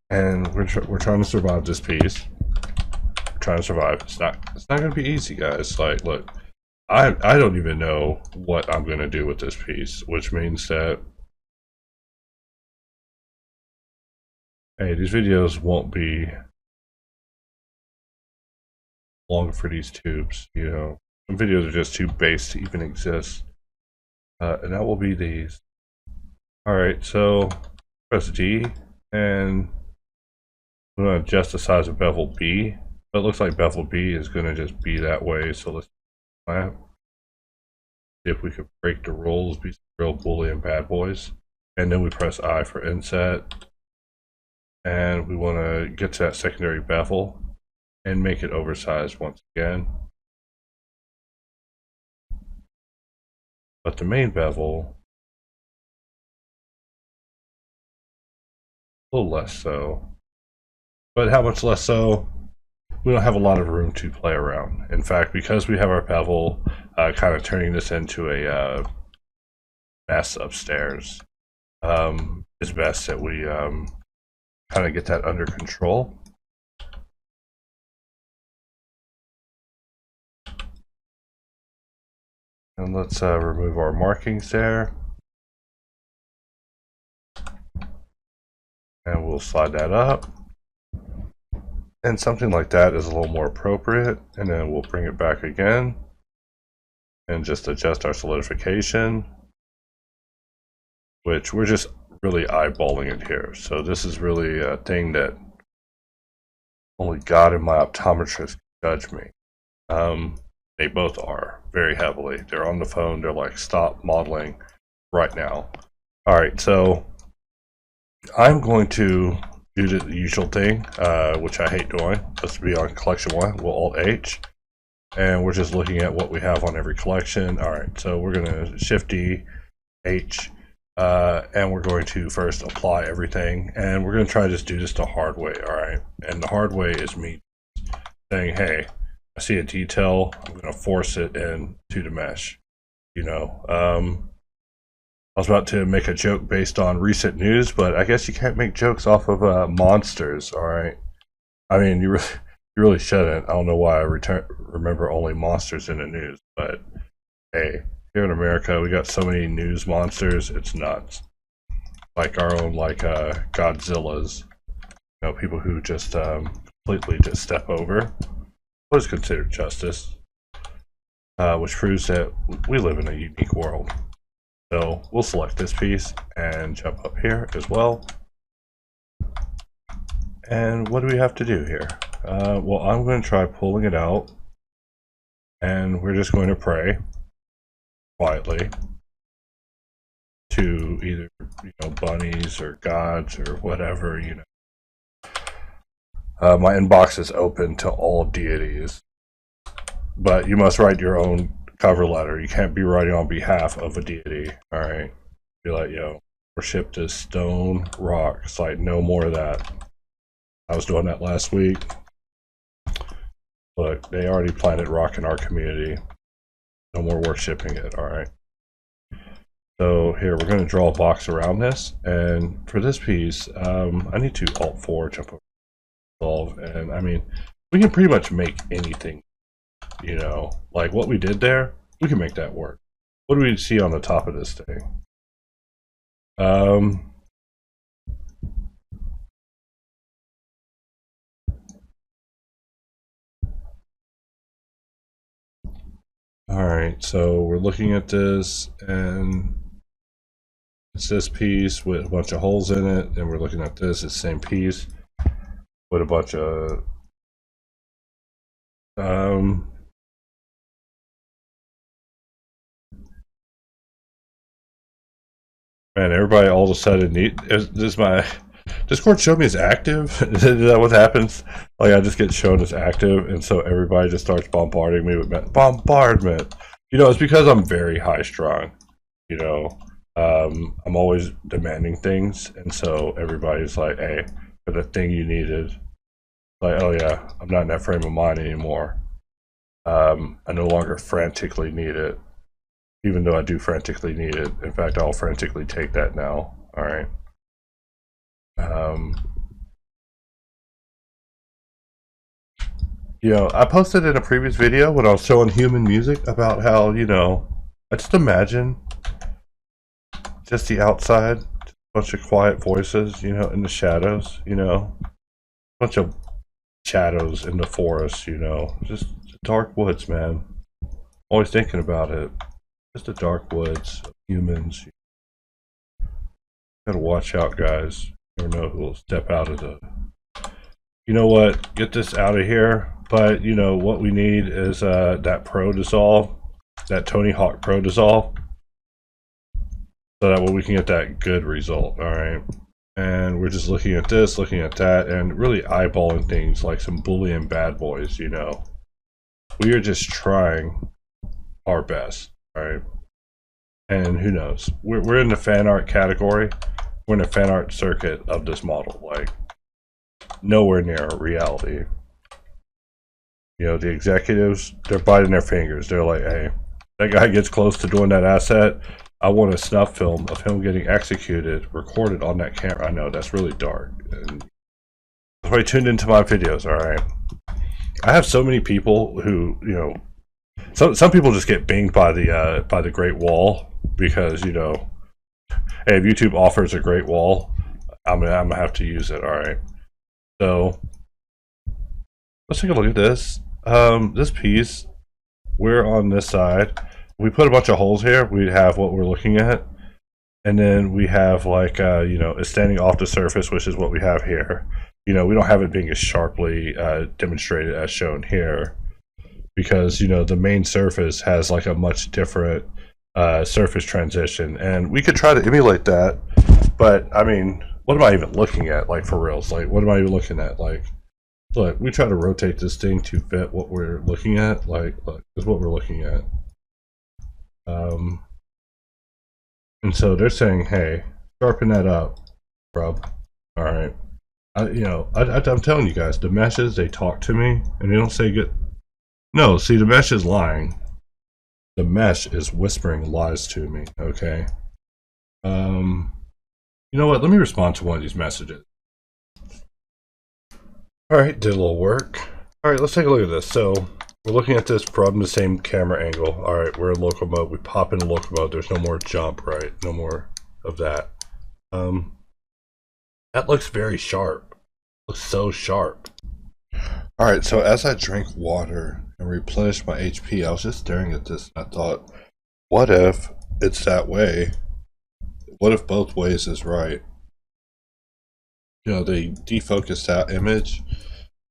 And we're trying to survive this piece. We're trying to survive. It's not going to be easy, guys. Like, look, I don't even know what I'm going to do with this piece, which means that, hey, these videos won't be long for these tubes. Some videos are just too base to even exist. And that will be these. All right, so press D and I'm going to adjust the size of bevel B. But it looks like bevel B is going to just be that way. So let's see if we could break the rules, be real boolean bad boys. And then we press I for inset. And we want to get to that secondary bevel and make it oversized once again. But the main bevel, a little less so. But how much less so? We don't have a lot of room to play around. In fact, because we have our bevel kind of turning this into a mess upstairs, it's best that we kind of get that under control. And let's remove our markings there. And we'll slide that up. And something like that is a little more appropriate. And then we'll bring it back again and just adjust our solidification, which we're just really eyeballing it here. So this is really a thing that only God and my optometrist can judge me. They both are very heavily. They're on the phone. They're like, stop modeling right now. All right, so I'm going to do the usual thing, which I hate doing. Just to be on collection 1, we'll Alt-H. And we're just looking at what we have on every collection. All right, so we're going to Shift-D, H, and we're going to first apply everything. And we're going to try to just do this the hard way, all right? And the hard way is me saying, hey, I see a detail, I'm going to force it into the mesh. You know, I was about to make a joke based on recent news, but I guess you can't make jokes off of monsters, all right? I mean, you really shouldn't. I don't know why I remember only monsters in the news, but hey, here in America, we got so many news monsters, it's nuts. Like our own, like Godzillas. You know, people who just completely just step over what is considered justice, which proves that we live in a unique world. So we'll select this piece and jump up here as well. And what do we have to do here? Well, I'm going to try pulling it out, and we're just going to pray quietly to either, you know, bunnies or gods or whatever, you know. My inbox is open to all deities, but you must write your own cover letter. You can't be writing on behalf of a deity. All right, be like, yo, worship this stone rock. It's like, no more of that. I was doing that last week. Look, they already planted rock in our community. No more worshipping it. All right. So here we're going to draw a box around this, and for this piece, I need to Alt-4 jump over, solve, and I mean, we can pretty much make anything. You know, like what we did there, we can make that work. What do we see on the top of this thing? All right, so we're looking at this, and it's this piece with a bunch of holes in it, and we're looking at this, it's the same piece with a bunch of man, everybody all of a sudden this my Discord showed me as active. Is that what happens? Like I just get shown as active, and so everybody just starts bombarding me with bombardment. You know, it's because I'm very high strung. You know, I'm always demanding things, and so everybody's like, "Hey, for the thing you needed." Like, oh yeah, I'm not in that frame of mind anymore. I no longer frantically need it. Even though I do frantically need it. In fact, I'll frantically take that now. All right. You know, I posted in a previous video when I was showing human music about how, you know, I just imagine just the outside, just a bunch of quiet voices, you know, in the shadows, you know, a bunch of shadows in the forest, you know, just dark woods, man. Always thinking about it. Just the dark woods of humans. Gotta watch out, guys. You never know who will step out of the... You know what? Get this out of here. But, you know, what we need is that Pro Dissolve. That Tony Hawk Pro Dissolve. So that way we can get that good result. Alright. And we're just looking at this, looking at that, and really eyeballing things like some Boolean bad boys, you know. We are just trying our best. Alright. And who knows? We're in the fan art category. We're in the fan art circuit of this model. Like, nowhere near reality. You know, the executives, they're biting their fingers. They're like, hey, that guy gets close to doing that asset. I want a snuff film of him getting executed, recorded on that camera. I know, that's really dark. And that's why you tuned into my videos, alright? I have so many people who, you know, some people just get binged by the Great Wall because, you know, hey, if YouTube offers a Great Wall, I'm gonna have to use it. All right. So let's take a look at this. This piece, we're on this side. We put a bunch of holes here. We have what we're looking at, and then we have like it's standing off the surface, which is what we have here. We don't have it being as sharply demonstrated as shown here, because the main surface has like a much different surface transition, and we could try to emulate that. But I mean, what am I even looking at? Like, for reals, like, what am I even looking at? Like, look, we try to rotate this thing to fit what we're looking at. Like, look, this is what we're looking at. And so they're saying, hey, sharpen that up, bub. All right. I'm telling you guys, the meshes, they talk to me and they don't say good. No, see, the mesh is lying. The mesh is whispering lies to me. Okay. You know what? Let me respond to one of these messages. All right, did a little work. All right, let's take a look at this. So we're looking at this from the same camera angle. All right, we're in local mode. We pop into local mode. There's no more jump, right? No more of that. That looks very sharp. Looks so sharp. All right, so as I drank water and replenished my HP, I was just staring at this and I thought, what if it's that way? What if both ways is right? They defocused that image,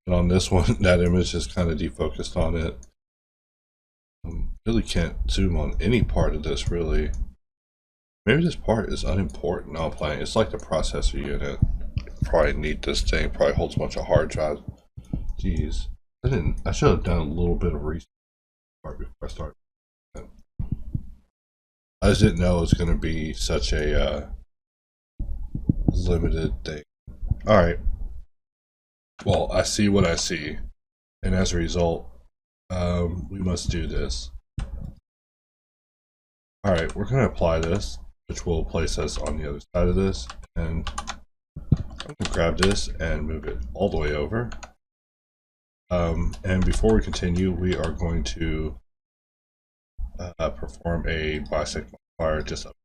and on this one, that image is kind of defocused on it. Really can't zoom on any part of this, really. Maybe this part is unimportant. No, I'm playing. It's like the processor unit. Probably need this thing. Probably holds a bunch of hard drives. Jeez. I should have done a little bit of research before I started. I just didn't know it was going to be such a limited thing. Alright. Well, I see what I see. And as a result, we must do this. Alright, we're going to apply this, which will place us on the other side of this. And I'm going to grab this and move it all the way over. And before we continue, we are going to perform a bisect modifier just up.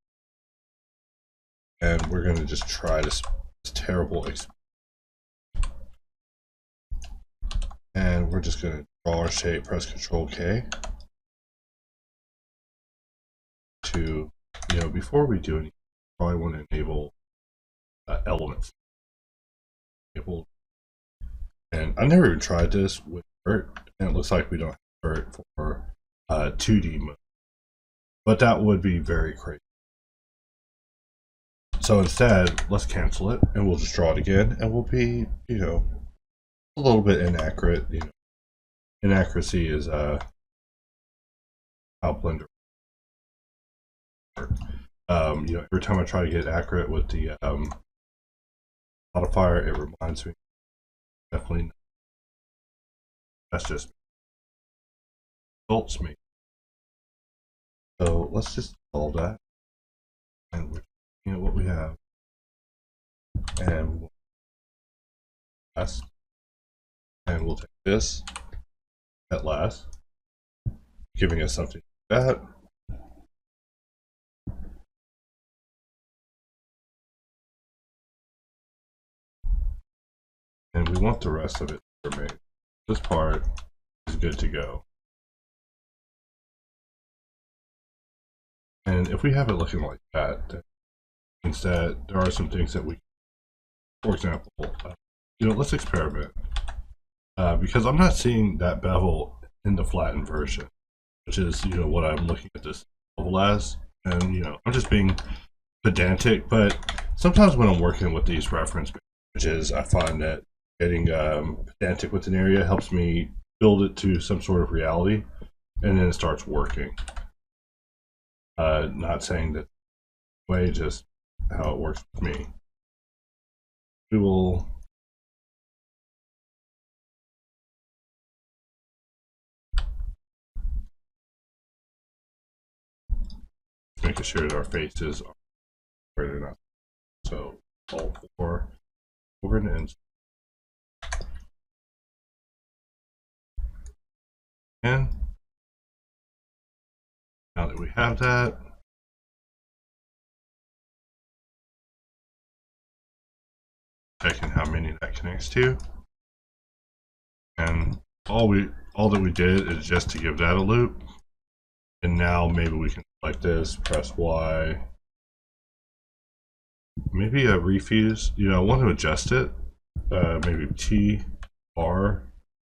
And we're going to just try this terrible experiment. And we're just going to draw our shape, press Ctrl K. To, before we do anything, probably want to enable elements. And I never even tried this with vert, and it looks like we don't have vert for 2D mode. But that would be very crazy. So instead, let's cancel it, and we'll just draw it again, and we'll be, a little bit inaccurate. Inaccuracy is how Blender works. Every time I try to get accurate with the modifier, it reminds me. Definitely not. That's just results me. So let's just solve that, and we're what we have, and last, and we'll take this at last, giving us something like that. And we want the rest of it to remain. This part is good to go. And if we have it looking like that, then means that there are some things that we, for example, let's experiment. Because I'm not seeing that bevel in the flattened version, which is, what I'm looking at this level as. And, I'm just being pedantic, but sometimes when I'm working with these reference images, I find that getting pedantic with an area helps me build it to some sort of reality, and then it starts working. Not saying that way, just how it works with me. We will making sure that our faces are where they're not. So all four, we're going to insert. And now that we have that, checking how many that connects to. And all that we did is just to give that a loop. And now maybe we can like this, press Y. Maybe a refuse. You know, I want to adjust it. Maybe T, R,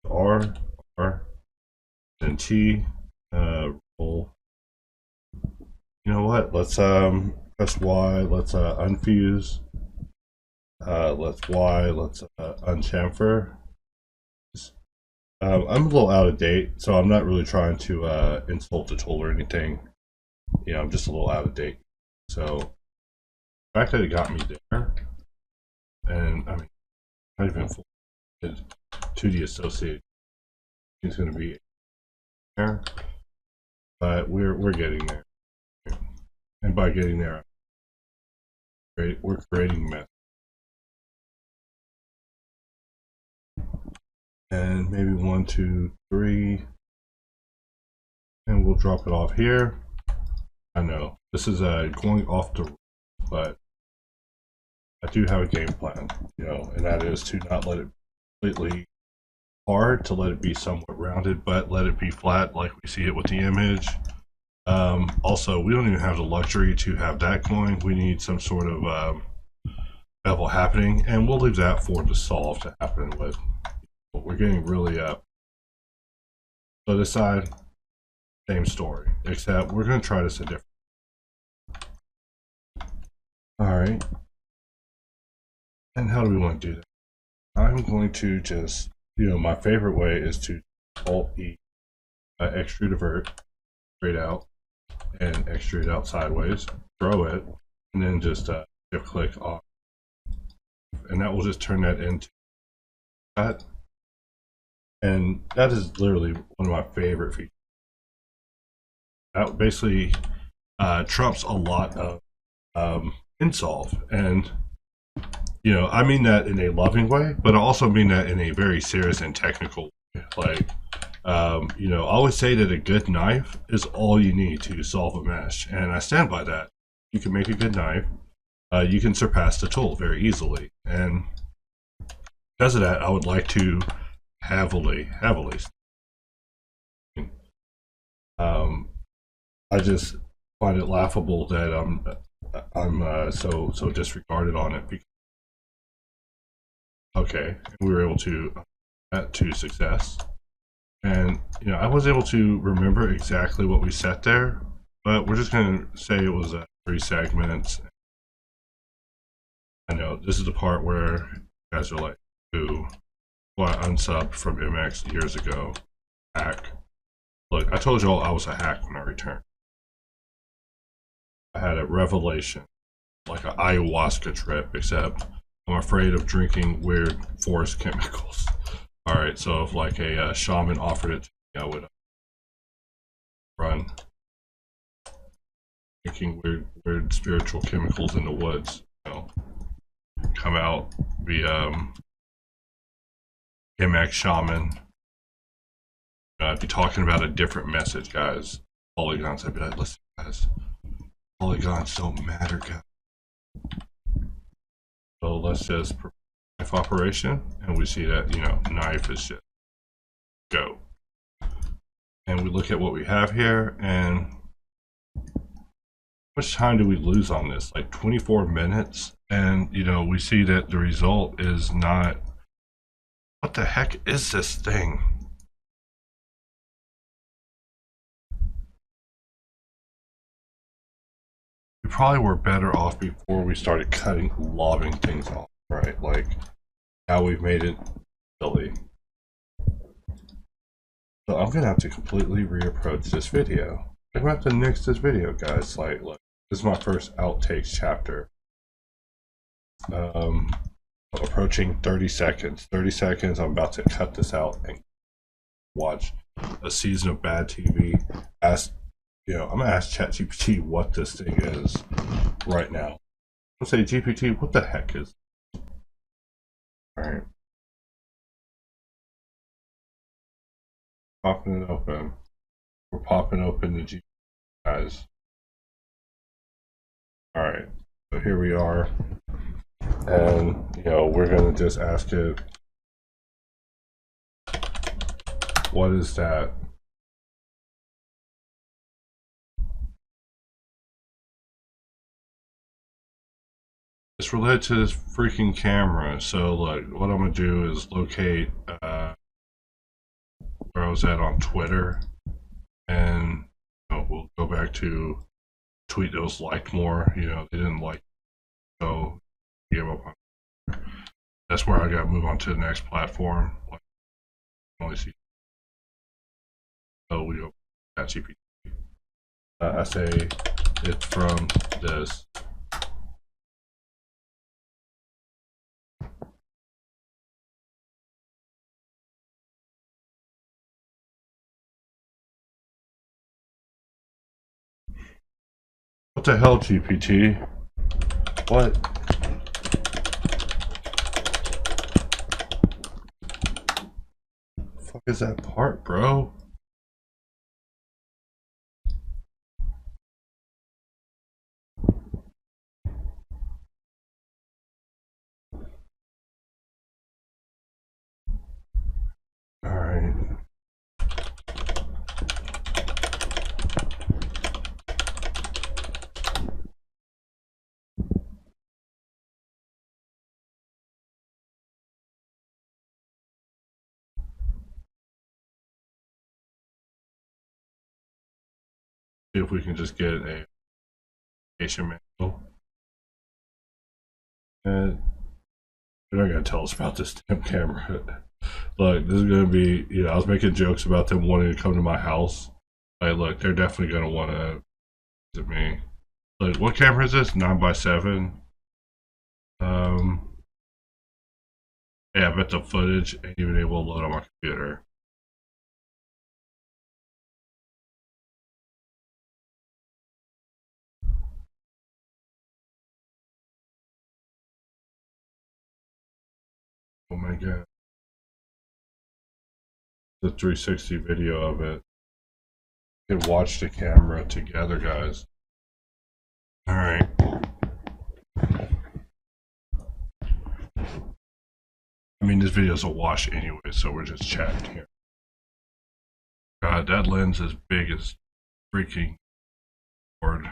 R, R, and T. Roll. You know what? Let's press Y. Let's unfuse. Let's Y. Let's unchamfer. I'm a little out of date, so I'm not really trying to insult the tool or anything. You know, I'm just a little out of date. So the fact that it got me there, and I mean, not even full to the associated is going to be there, but we're getting there. And by getting there, we're creating mess. And maybe 1, 2, 3, and we'll drop it off here. I know this is going off the, but I do have a game plan, you know, and that is to not let it completely hard, to let it be somewhat rounded, but let it be flat like we see it with the image. Also, we don't even have the luxury to have that going. We need some sort of bevel happening, and we'll leave that for the solve to happen with. But we're getting really up. So this side, same story, except we're going to try this a different. All right. And how do we want to do that? I'm going to just, you know, my favorite way is to Alt E, extrude invert straight out, and extrude out sideways, throw it, and then just shift click off, and that will just turn that into that. And that is literally one of my favorite features. That basically trumps a lot of insolve, and you know, I mean that in a loving way, but I also mean that in a very serious and technical way. Like, you know, I always say that a good knife is all you need to solve a mesh, and I stand by that. You can make a good knife, you can surpass the tool very easily, and because of that, I would like to heavily. I just find it laughable that I'm so disregarded on it. Because, okay, we were able to get to success, and you know, I was able to remember exactly what we set there, but we're just going to say it was 3 segments. I know this is the part where you guys are like, ooh, well, I unsubbed from MX years ago. Hack. Look, I told y'all I was a hack when I returned. I had a revelation, like an ayahuasca trip, except I'm afraid of drinking weird forest chemicals. Alright, so if like a shaman offered it to me, I would run. Drinking weird spiritual chemicals in the woods, you know. Come out, be MX shaman. I'd be talking about a different message, guys. Polygons, I'd be like, listen, guys, polygons don't matter, guys. So let's just knife operation, and we see that, you know, knife is just go. And we look at what we have here, and how much time do we lose on this? Like 24 minutes, and you know, we see that the result is not. What the heck is this thing? We probably were better off before we started lobbing things off, right? Like, now we've made it silly. So I'm gonna have to completely reapproach this video. I'm gonna have to nix this video, guys. Like, look, this is my first outtakes chapter. Approaching 30 seconds. 30 seconds, I'm about to cut this out and watch a season of bad TV. You know, I'm gonna ask ChatGPT what this thing is right now. I'm gonna say, GPT, what the heck is this? Alright. Popping it open. We're popping open the GPT, guys. Alright, so here we are. And, you know, we're gonna just ask it, What is that? It's related to this freaking camera. So, like, what I'm gonna do is locate where I was at on Twitter, and we'll go back to tweet that was liked more. You know, they didn't like, so give up on. That's where I got to move on to the next platform. Like, only see. So we go at GPT. I say it's from this. What the hell, GPT? What? The fuck is that part, bro? Alright. See if we can just get a patient manual. And they're not gonna tell us about this damn camera. Look, this is gonna be, I was making jokes about them wanting to come to my house. Like, look, they're definitely gonna want to visit me. Like, what camera is this? 9x7. Yeah, I bet the footage ain't even able to load on my computer. Oh my god. The 360 video of it. You can watch the camera together, guys. Alright. I mean, this video's a wash anyway, so we're just chatting here. God, that lens is big as freaking board.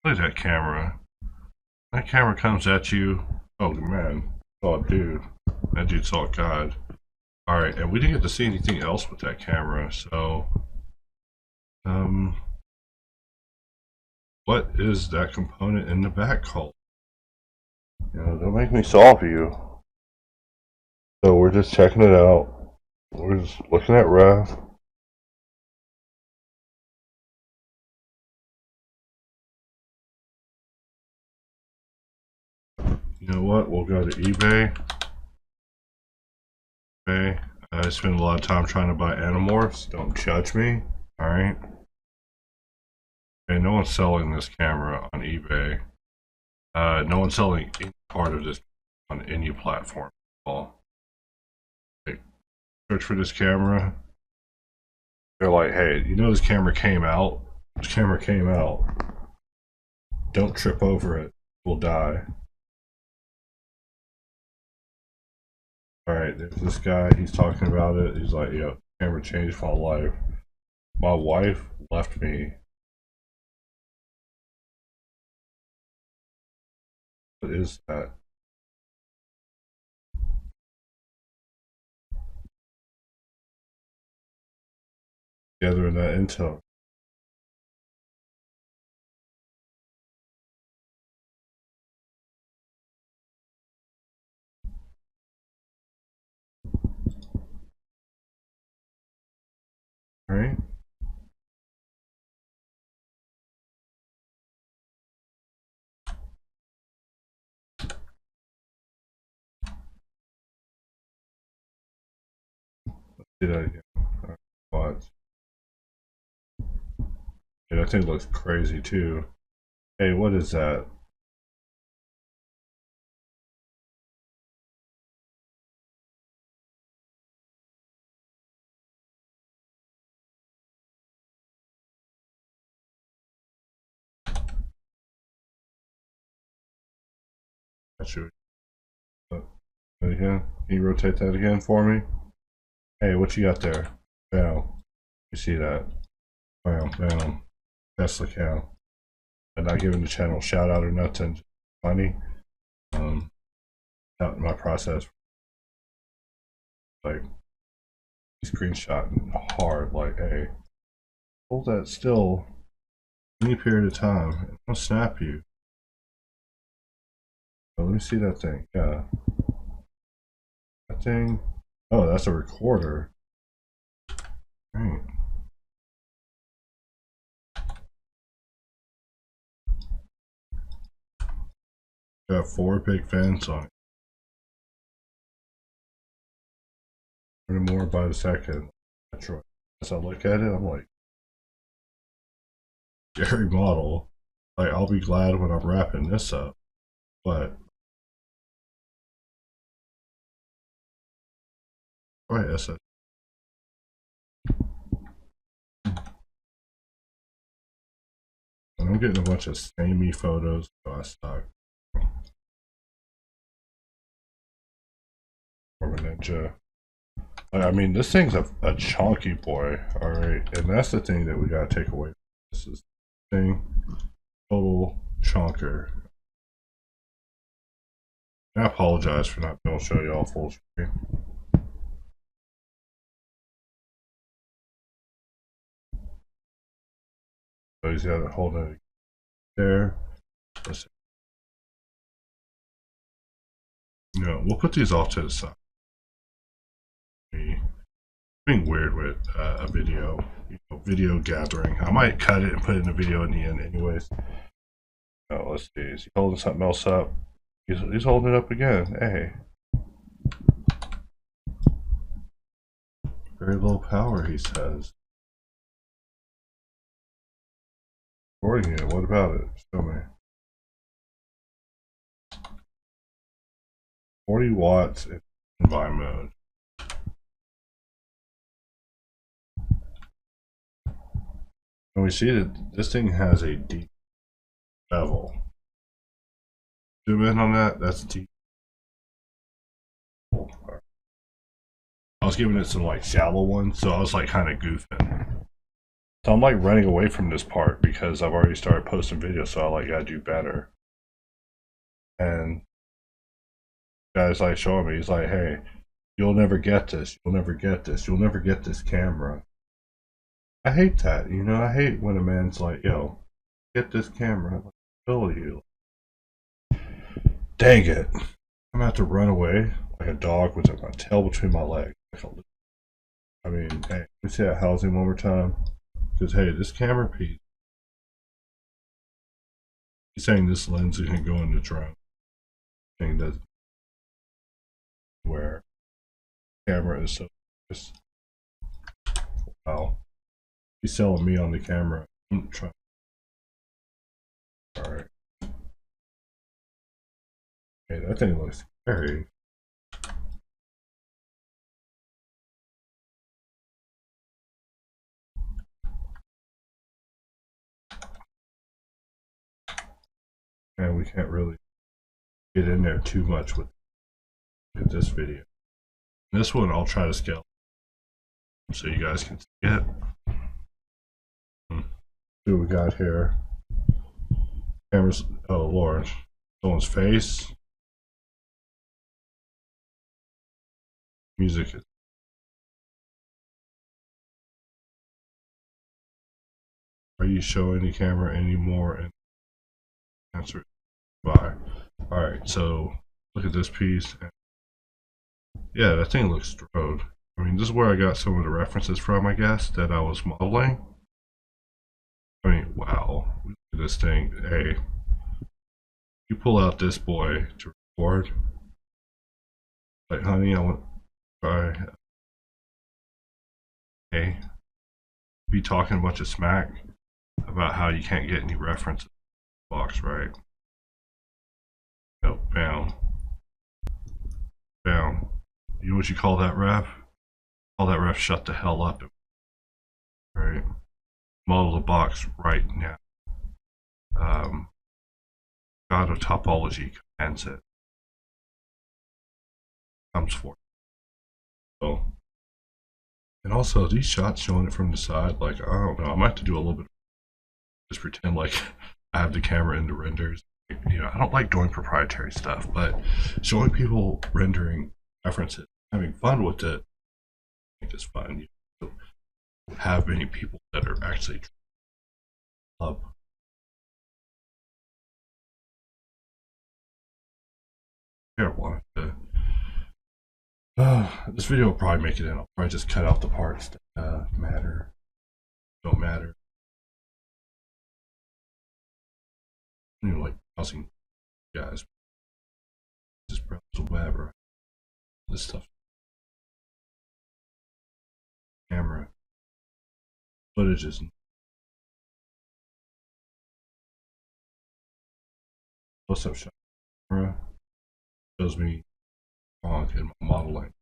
Look at that camera. That camera comes at you. Oh man. Oh dude. That dude saw God. Alright, and we didn't get to see anything else with that camera, so what is that component in the back called? Don't make me solve you. So we're just checking it out. We're just looking at ref. You know what? We'll go to eBay. Okay. I spend a lot of time trying to buy Animorphs. Don't judge me. Alright. Okay, no one's selling this camera on eBay. No one's selling any part of this on any platform at all. Okay. Search for this camera. They're like, hey, this camera came out? This camera came out. Don't trip over it. We'll die. Alright, there's this guy, he's talking about it. He's like, yeah, camera changed my life. My wife left me. What is that? Gathering that intel. Alright. Let's do that again. Alright. Yeah, that thing looks crazy too. Hey, what is that? That should again. Can you rotate that again for me? Hey, what you got there? Bam. You see that? Bam, bam. Tesla cow. I'm not giving the channel a shout out or nothing. Funny. Out in my process. Like, screenshot hard. Like, hey, hold that still any period of time. I'll snap you. Oh, let me see that thing. Yeah. That thing. Oh, that's a recorder. Right. Got 4 big fans on it. 20 more by the second. That's right. As I look at it, I'm like, scary model. Like, I'll be glad when I'm wrapping this up. But right, SS. And I'm getting a bunch of samey photos, so I stock. From a ninja. I mean, this thing's a chunky boy, alright? And that's the thing that we gotta take away. This is the thing. Total chunker. I apologize for not being able to show y'all full screen. So he's got it holding it there. You know, we'll put these off to the side. Being weird with a video, video gathering. I might cut it and put it in a video in the end, anyways. Oh, let's see. Is he holding something else up? He's holding it up again. Hey. Very low power, he says. Recording it. What about it? Show me. 40 watts in by mode. And we see that this thing has a deep bevel. Zoom in on that. That's deep. I was giving it some like shallow ones, so I was like kind of goofing. So I'm like running away from this part because I've already started posting videos, so I like gotta do better. And guys like showing me, he's like, hey, you'll never get this, you'll never get this, you'll never get this camera. I hate that, you know, I hate when a man's like, yo, get this camera, I'll kill you. Dang it. I'm gonna have to run away like a dog with my tail between my legs. I mean, hey, let me see that housing one more time. Because, hey, this camera piece, he's saying this lens can go in the drone. Thing does where camera is so just wow. He's selling me on the camera. I'm trying. Alright. Hey, that thing looks scary. And we can't really get in there too much with this video. This one I'll try to scale so you guys can see it. See what we got here. Cameras, oh lord. Someone's face. Music. Are you showing the camera anymore? And answer bye. Alright, so look at this piece. Yeah, that thing looks strode. I mean, this is where I got some of the references from, I guess, that I was modeling. I mean, wow. Look at this thing. Hey, you pull out this boy to record. Like, honey, I want to try. Hey, be talking a bunch of smack about how you can't get any references in the box, right? No, bam. Bam. You know what you call that, ref? Call that ref shut the hell up. Right? Model the box right now. God of topology commands it. Comes for it. So And also, these shots showing it from the side, like, I don't know, I might have to do a little bit, just pretend like I have the camera in the renders. You know, I don't like doing proprietary stuff, but showing people rendering references, having fun with it, I think is fun. You don't have many people that are actually up. I wanted to. This video will probably make it in. I'll probably just cut out the parts that matter, don't matter. You know, like browsing, guys. Just browse the web or this stuff. Camera footage is close-up shot. Camera shows me on in my modeling.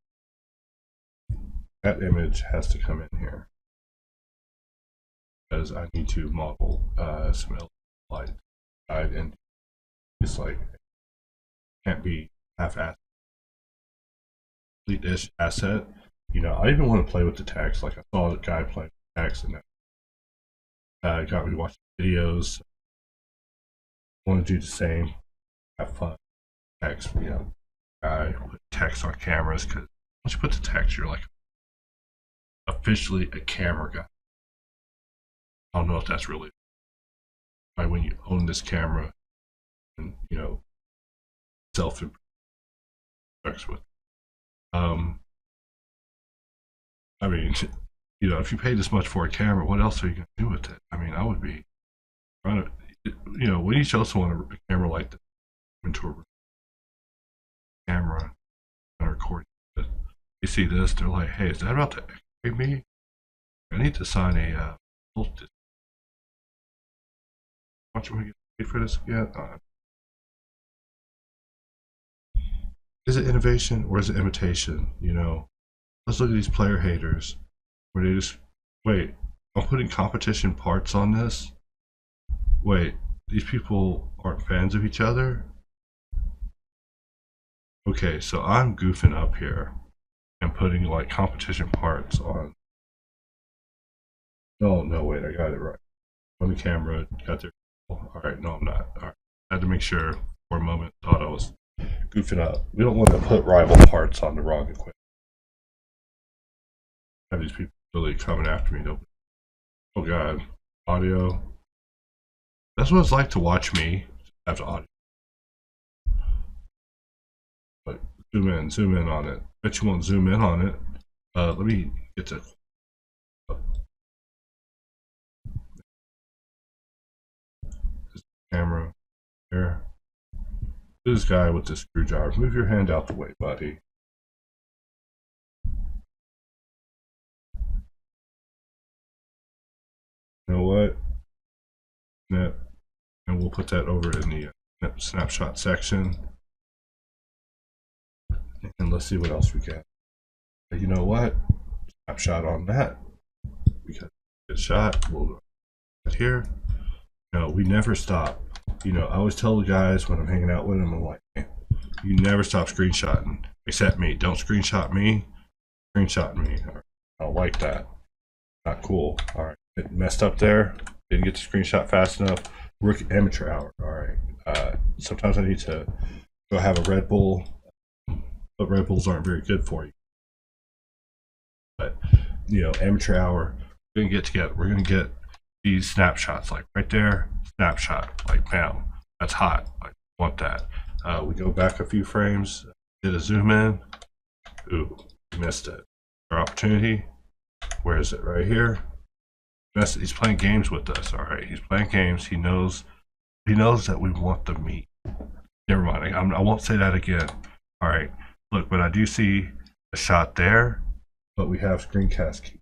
That image has to come in here because I need to model some light guide, and it's like can't be half-assed. Complete this asset. You know, I even want to play with the text. Like I saw a guy playing with text, and that got me watching videos. I want to do the same. Have fun. Text, you know, guy put text on cameras, because once you put the text, you're like officially a camera guy. I don't know if that's really right when you own this camera and, you know, self with. I mean, you know, if you pay this much for a camera, what else are you going to do with it? I mean, I would be trying to, you know, when you show someone a camera like this into a camera and record it, you see this, they're like, hey, is that about to X-ray me? I need to sign a voltage. How much am I getting paid for this again? Is it innovation or is it imitation? You know, let's look at these player haters where they just, wait, I'm putting competition parts on this? Wait, these people aren't fans of each other? Okay, so I'm goofing up here and putting like competition parts on. No, wait, I got it right. On the camera, got there. Alright, no, I'm not. Alright, I had to make sure for a moment, thought I was goofing up. We don't want to put rival parts on the wrong equipment. Have these people really coming after me? Oh god, audio. That's what it's like to watch me have the audio. But zoom in on it. Bet you won't zoom in on it. Let me get to this camera here. This guy with the screwdriver. Move your hand out the way, buddy. You know what? And we'll put that over in the snapshot section. And let's see what else we get. You know what? Snapshot on that. We got a good shot. We'll put here. No, we never stop. You know, I always tell the guys when I'm hanging out with them, I'm like, hey, you never stop screenshotting. Except me. Don't screenshot me. Screenshot me. I don't like that. Not cool. Alright. It messed up there. Didn't get the screenshot fast enough. Rookie amateur hour. Alright. Sometimes I need to go have a Red Bull. But Red Bulls aren't very good for you. But, you know, amateur hour. We're going to get together. We're going to get these snapshots. Like right there. Snapshot. Like, bam. That's hot. I want that. We go back a few frames. Did a zoom in. Ooh. Missed it. Our opportunity. Where is it? Right here. He's playing games with us. All right, he's playing games. He knows that we want the meat. Never mind. I won't say that again. All right. Look, but I do see a shot there. But we have screencast keys.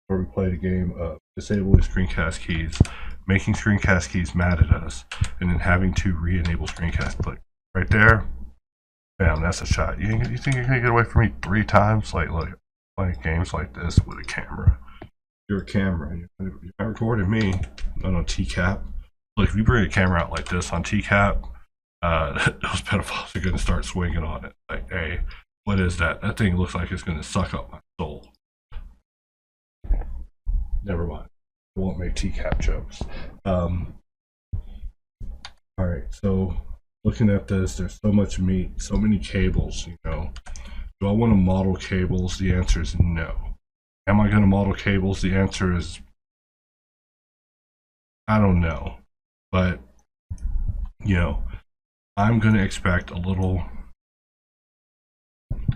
Where we play the game of disabling screencast keys, making screencast keys mad at us, and then having to re-enable screencast. Look right there. Bam. That's a shot. You think you're gonna get away from me 3 times? Like, look, playing games like this with a camera. You're a camera. You're not recording me. Not on TCAP. Look, if you bring a camera out like this on TCAP, those pedophiles are going to start swinging on it. Like, hey, what is that? That thing looks like it's going to suck up my soul. never mind. I won't make TCAP jokes. All right, so looking at this, there's so much meat, so many cables, you know. Do I want to model cables? The answer is no. Am I going to model cables? The answer is I don't know. But, you know, I'm going to expect a little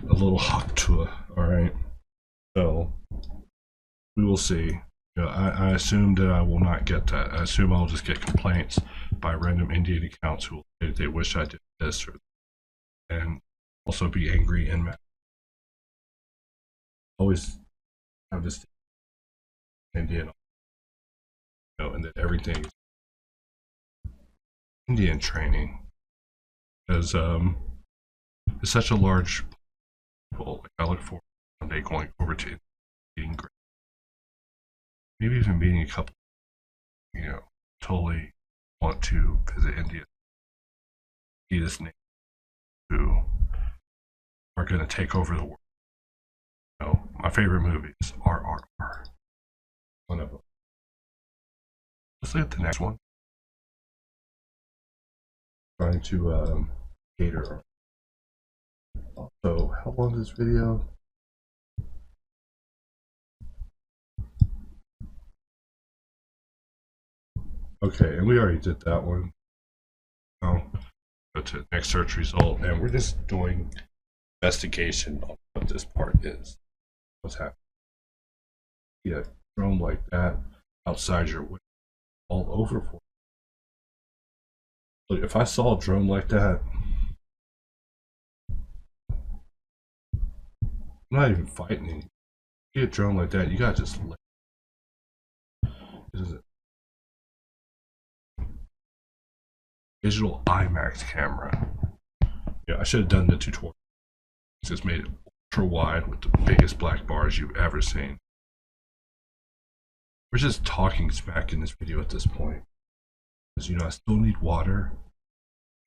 Achtel, all right? So we will see. You know, I assume that I will not get that. I assume I'll just get complaints by random Indian accounts who will say they wish I did this or and also be angry and mad. Always have this Indian, you know, and that everything is Indian training because it's such a large pool. Like I look forward to one day going over to eating great. Maybe even meeting a couple, you know, totally want to visit India. See this name who are going to take over the world. You know, my favorite movies are RRR. One of them. Let's look at the next one. Trying to cater. Also, how long is this video? Okay, and we already did that one. Now, go to the next search result, and we're just doing investigation on what this part is. What's happening? Yeah, drone like that outside your window, all over for. Look, if I saw a drone like that, I'm not even fighting anything. You get a drone like that, you gotta just let it. This is a digital IMAX camera. Yeah, I should have done the tutorial. Just made it ultra wide with the biggest black bars you've ever seen. We're just talking smack in this video at this point. Because, you know, I still need water.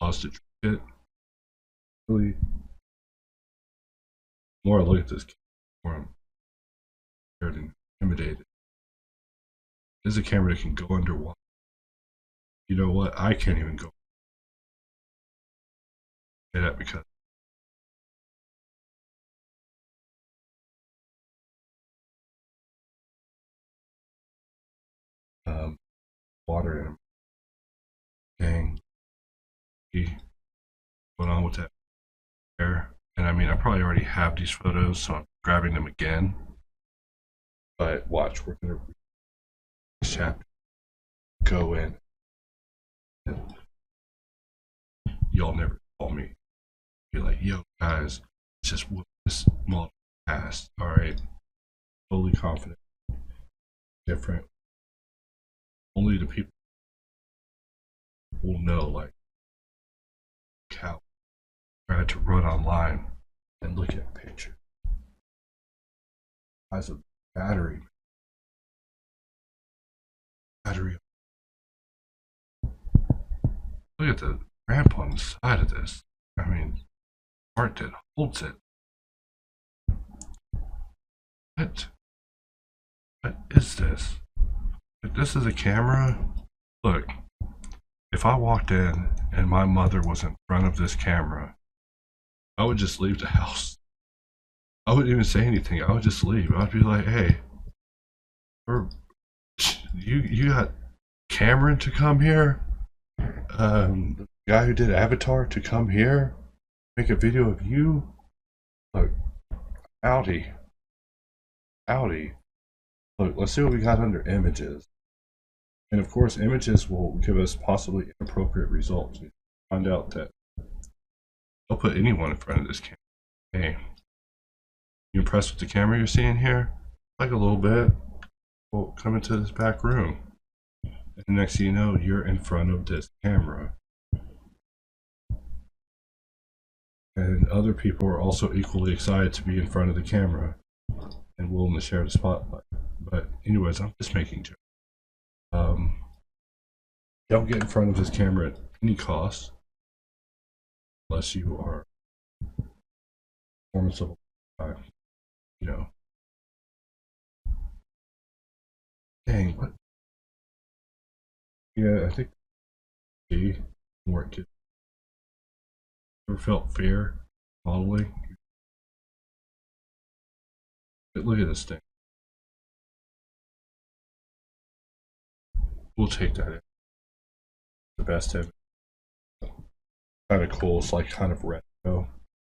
Pause to drink it. Really, the more I look at this, the more I'm scared and intimidated. This is a camera that can go underwater. You know what? I can't even go. Say that because water in them. Dang. Going on with that air. And I mean, I probably already have these photos, so I'm grabbing them again. But watch, we're going to read this chapter. Go in. And y'all never call me. Be like, yo, guys, just whoop this model past. Alright. Totally confident. Different. Only the people will know, like, cow. I had to run online and look at pictures. As a battery. Battery. Look at the ramp on the side of this. I mean, part that holds it. What is this? If this is a camera, look, if I walked in and my mother was in front of this camera, I would just leave the house. I wouldn't even say anything. I would just leave. I'd be like, hey, you got Cameron to come here? The guy who did Avatar to come here? Make a video of you? Look, howdy. Howdy. Look, let's see what we got under images. And of course, images will give us possibly inappropriate results. Find out that I'll put anyone in front of this camera. Hey, you impressed with the camera you're seeing here? Like a little bit. Well, come into this back room. And the next thing you know, you're in front of this camera. And other people are also equally excited to be in front of the camera and willing to share the spotlight. But anyways, I'm just making jokes. Don't get in front of this camera at any cost unless you are performance of, you know, Dang, what? Yeah, I think see more it could. Ever felt fear modeling? But look at this thing. We'll take that in. The best image. Kind of cool. It's like kind of retro.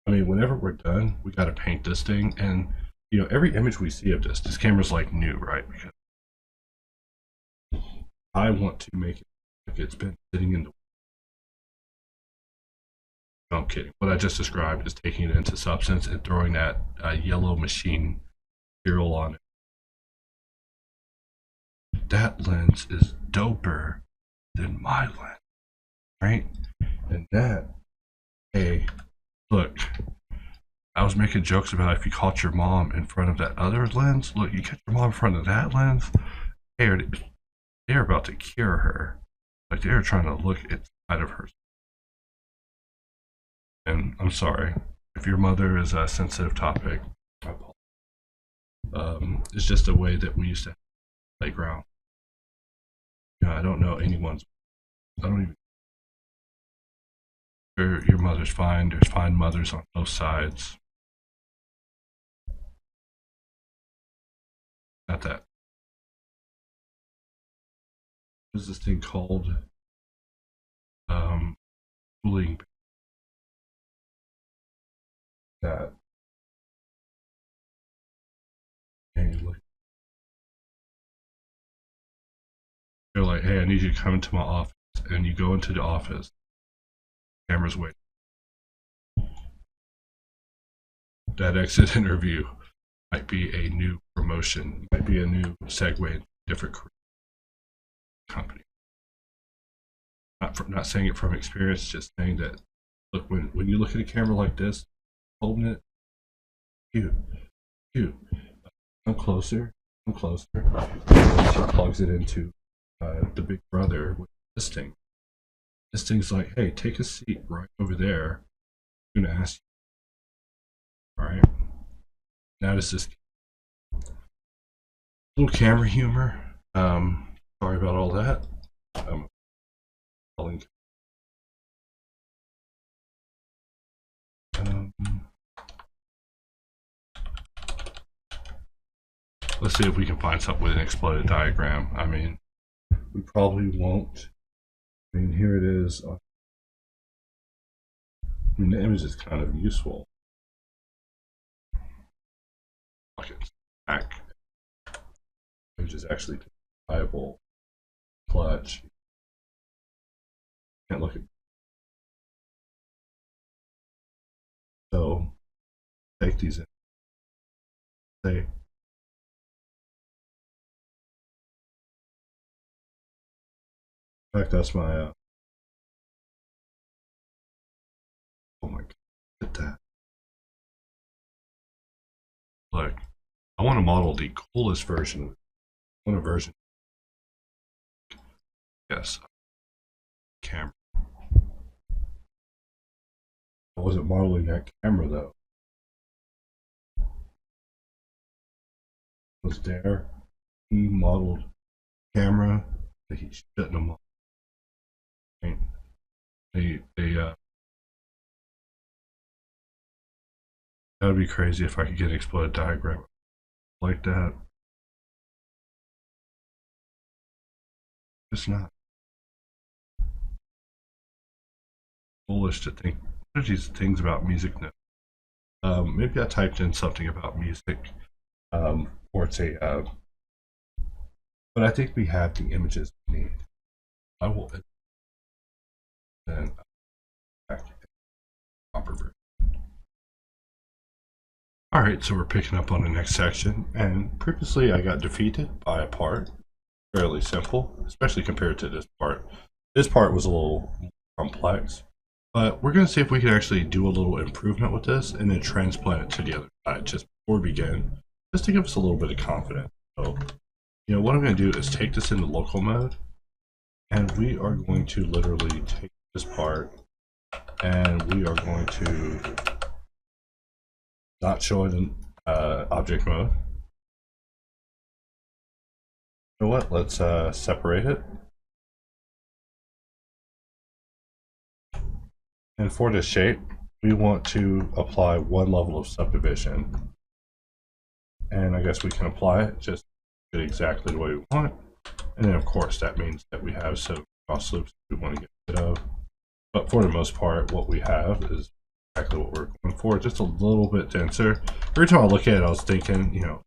I mean, whenever we're done, we got to paint this thing, and you know, every image we see of this camera's like new, right? Because I want to make it like it's been sitting in the. No, I'm kidding. What I just described is taking it into Substance and throwing that yellow machine material on it. That lens is doper than my lens, right? And that, hey, look, I was making jokes about if you caught your mom in front of that other lens. Look, you catch your mom in front of that lens, they're about to cure her. Like they're trying to look inside of her. And I'm sorry if your mother is a sensitive topic. It's just a way that we used to have a playground. I don't know anyone's. I don't even. Your mother's fine. There's fine mothers on both sides. Not that. What is this thing called? Cooling. That. Okay, look. They're like, hey, I need you to come into my office, and you go into the office. Camera's waiting. That exit interview might be a new promotion, might be a new segue into a different company. Not saying it from experience, just saying that. Look, when you look at a camera like this, holding it, cute. I'm closer. She plugs it into the big brother with this thing. This thing's like, hey, take a seat right over there. I'm gonna ask you. All right. Now this is little camera humor. Sorry about all that. Let's see if we can find something with an exploded diagram. I mean, we probably won't. I mean, here it is. I mean, the image is kind of useful. Look at back. The image is actually viable. Clutch. Can't look at. So, take these in. Say. In fact, that's my. Oh my god! Look at that. Look, I want to model the coolest version. I want a version. Yes. Camera. I wasn't modeling that camera though. Was there? He modeled camera that he shouldn't have modeled. That would be crazy if I could get an exploded diagram like that. It's not. Foolish to think. What are these things about music now? Maybe I typed in something about music, or it's a. But I think we have the images we need. I will. Then back proper version. All right, so we're picking up on the next section, and previously I got defeated by a part. Fairly simple, especially compared to this part. This part was a little complex, but we're going to see if we can actually do a little improvement with this and then transplant it to the other side just before we begin, just to give us a little bit of confidence. So, you know, what I'm going to do is take this into local mode, and we are going to literally take this part, and we are going to not show it in object mode. know what? Let's separate it. And for this shape, we want to apply one level of subdivision. And I guess we can apply it just exactly the way we want. And then of course that means that we have some cross loops we want to get rid of. But for the most part, what we have is exactly what we're going for, just a little bit denser. Every time I look at it, I was thinking, you know,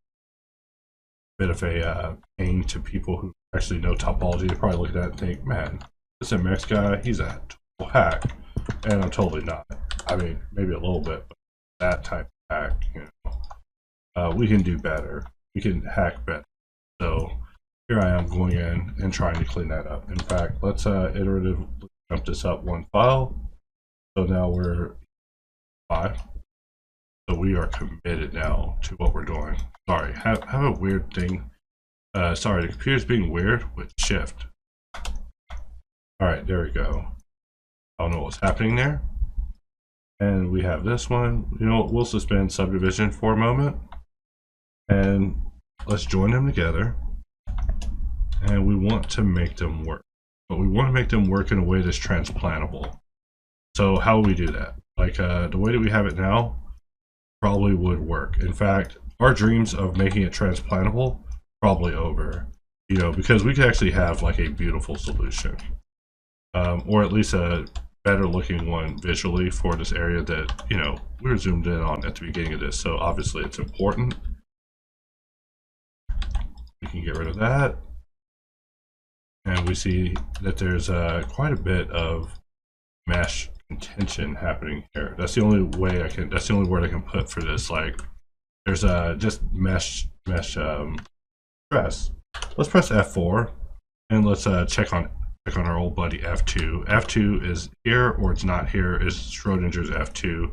a bit of a pain to people who actually know topology. They probably look at that and think, man, this MX guy, he's a total hack. And I'm totally not. I mean, maybe a little bit, but that type of hack, you know, we can do better. We can hack better. So here I am going in and trying to clean that up. In fact, let's iterative jump this up one file. So now we're 5. So we are committed now to what we're doing. Sorry, have a weird thing. Sorry, the computer's being weird with shift. All right, there we go. I don't know what's happening there. And we have this one. You know, we'll suspend subdivision for a moment. And let's join them together. And we want to make them work. But we want to make them work in a way that's transplantable. So how do we do that? Like the way that we have it now probably would work. In fact, our dreams of making it transplantable probably over. You know, because we could actually have like a beautiful solution. Or at least a better looking one visually for this area that, you know, we were zoomed in on at the beginning of this, so obviously it's important. We can get rid of that, and we see that there's quite a bit of mesh contention happening here. That's the only way I can, that's the only word I can put for this. Like there's just mesh stress. Let's press F4 and let's check on our old buddy F2. F2 is here or it's not here, is Schrodinger's F2.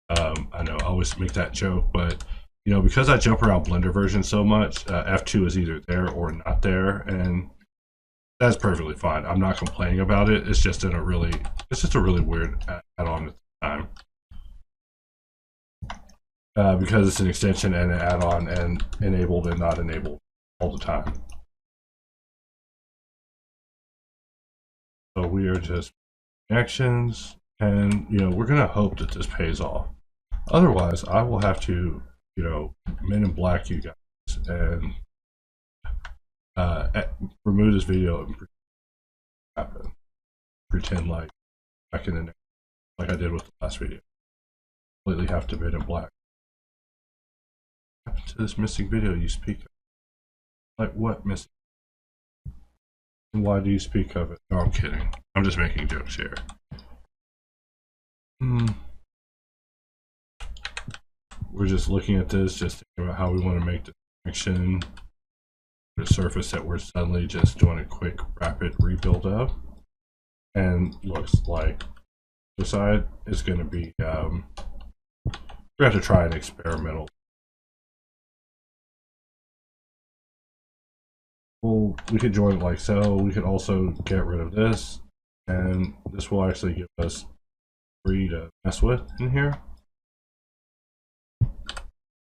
I know I always make that joke, but you know, because I jump around Blender version so much, F2 is either there or not there, and that's perfectly fine. I'm not complaining about it. It's just in a really, it's just a really weird add-on at the time. Because it's an extension and an add-on and enabled and not enabled all the time. So we are just connections, and you know, we're gonna hope that this pays off. Otherwise, I will have to, you know, men in black you guys and remove this video and pretend like back in the next, like I did with the last video. Completely have to men in black. What happened to this missing video you speak of? Like what missing? Why do you speak of it? No, I'm kidding. I'm just making jokes here. We're just looking at this, just thinking about how we want to make the connection, the surface that we're suddenly just doing a quick, rapid rebuild of. And looks like the side is going to be, we have to try an experimental. Well, we could join it like so. We could also get rid of this, and this will actually give us free to mess with in here.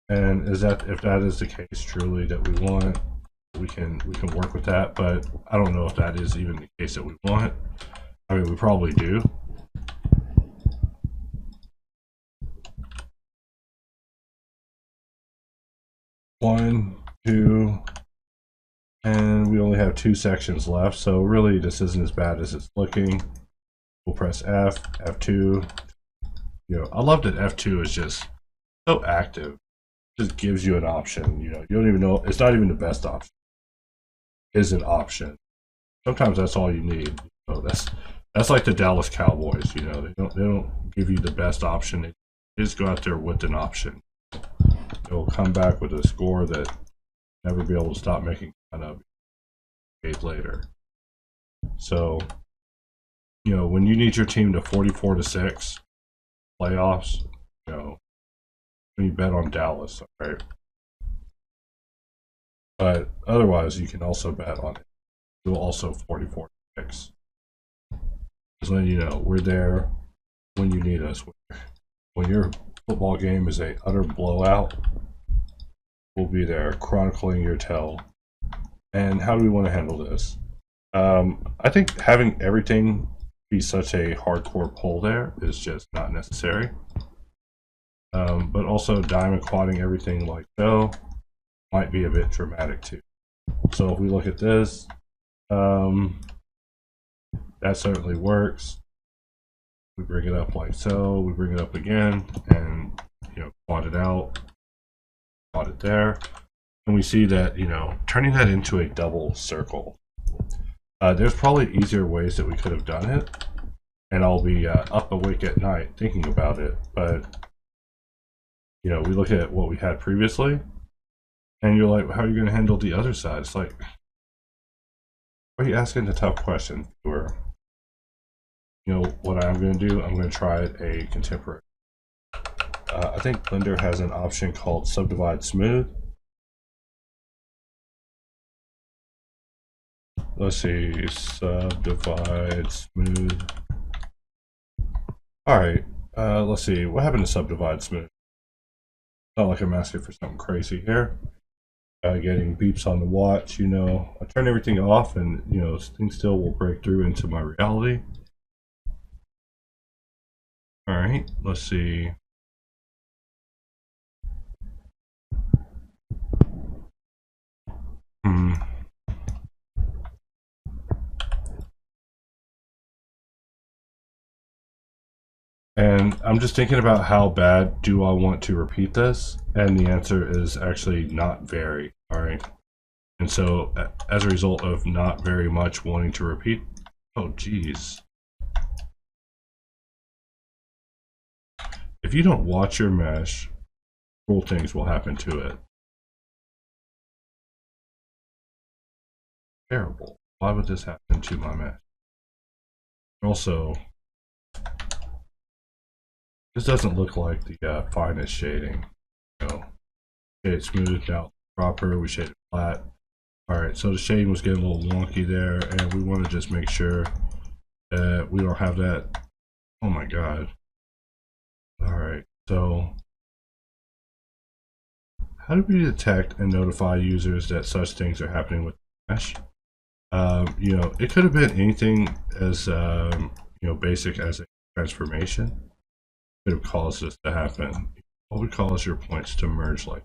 And is that, if that is the case truly that we want, we can work with that. But I don't know if that is even the case that we want. I mean, we probably do. One, two. And we only have 2 sections left, so really this isn't as bad as it's looking. We'll press F, F2. You know, I love that F2 is just so active. It just gives you an option. You know, you don't even know, it's not even the best option. It's an option. Sometimes that's all you need. So that's like the Dallas Cowboys. You know, they don't give you the best option. They just go out there with an option. They'll come back with a score that never be able to stop making fun of decades later. So, you know, when you need your team to 44-6 playoffs, you know, when you bet on Dallas, right? But otherwise, you can also bet on it. You'll also 44-6. Just letting you know, we're there when you need us. When your football game is a utter blowout, we'll be there chronicling your tale And how do we want to handle this? I think having everything be such a hardcore pull there is just not necessary. But also diamond quadding everything like so might be a bit dramatic too. So if we look at this, that certainly works. We bring it up like so, we bring it up again, and quad it out, quad it there, and we see that turning that into a double circle. There's probably easier ways that we could have done it, and I'll be up awake at night thinking about it. But we look at what we had previously, and you're like, how are you going to handle the other side? It's like, why are you asking the tough question? Or what I'm going to do, I'm going to try a contemporary. I think Blender has an option called Subdivide Smooth. Let's see, Subdivide Smooth. Alright, let's see, what happened to Subdivide Smooth? Not like I'm asking for something crazy here. Getting beeps on the watch, I turn everything off and, things still will break through into my reality. Alright, let's see. And I'm just thinking about how bad do I want to repeat this? And the answer is actually not very, alright? And so, as a result of not very much wanting to repeat, oh geez. If you don't watch your mesh, cool things will happen to it. Terrible. Why would this happen to my mesh? Also, this doesn't look like the finest shading. Shade smoothed out proper, we shaded flat. Alright, so the shading was getting a little wonky there, and we want to just make sure that we don't have that. Oh my god. Alright, so how do we detect and notify users that such things are happening with the mesh? It could have been anything as basic as a transformation could have caused this to happen. What would cause your points to merge like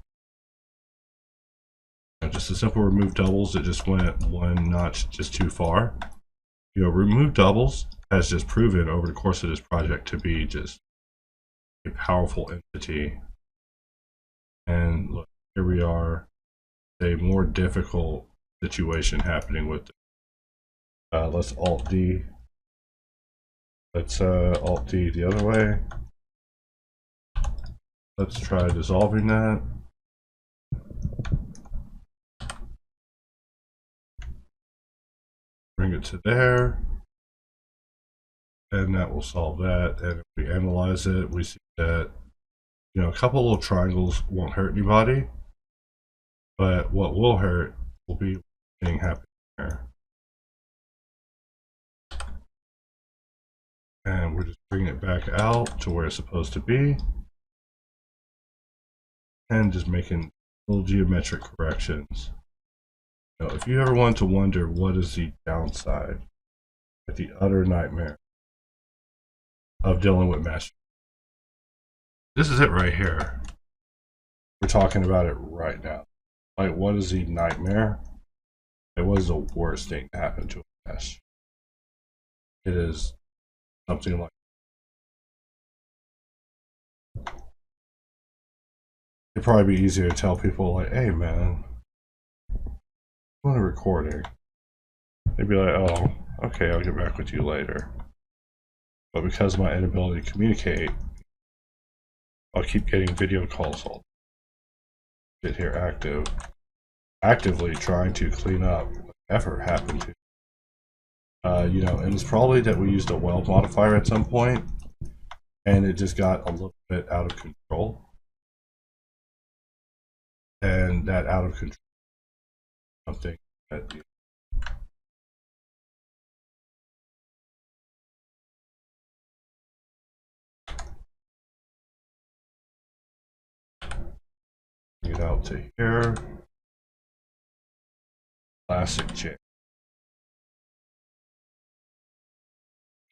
just a simple remove doubles? It just went one notch just too far. Remove doubles has just proven over the course of this project to be just a powerful entity. And look, here we are, a more difficult situation happening with it. Let's Alt D. Let's Alt D the other way. Let's try dissolving that. Bring it to there. And that will solve that. And if we analyze it, we see that a couple little triangles won't hurt anybody, but what will hurt will be anything happening here. And we're just bringing it back out to where it's supposed to be, and just making little geometric corrections. If you ever want to wonder what is the downside, the utter nightmare of dealing with mesh, this is it right here. We're talking about it right now. Like, what is the nightmare? It was the worst thing to happen to a mesh. It is something like, it'd probably be easier to tell people like, hey man, I want a recording. They'd be like, oh, okay, I'll get back with you later. But because of my inability to communicate, I'll keep getting video calls all sit here actively trying to clean up whatever happened to and it's probably that we used a weld modifier at some point and it just got a little bit out of control, and that out of control something that get out to here. Classic J.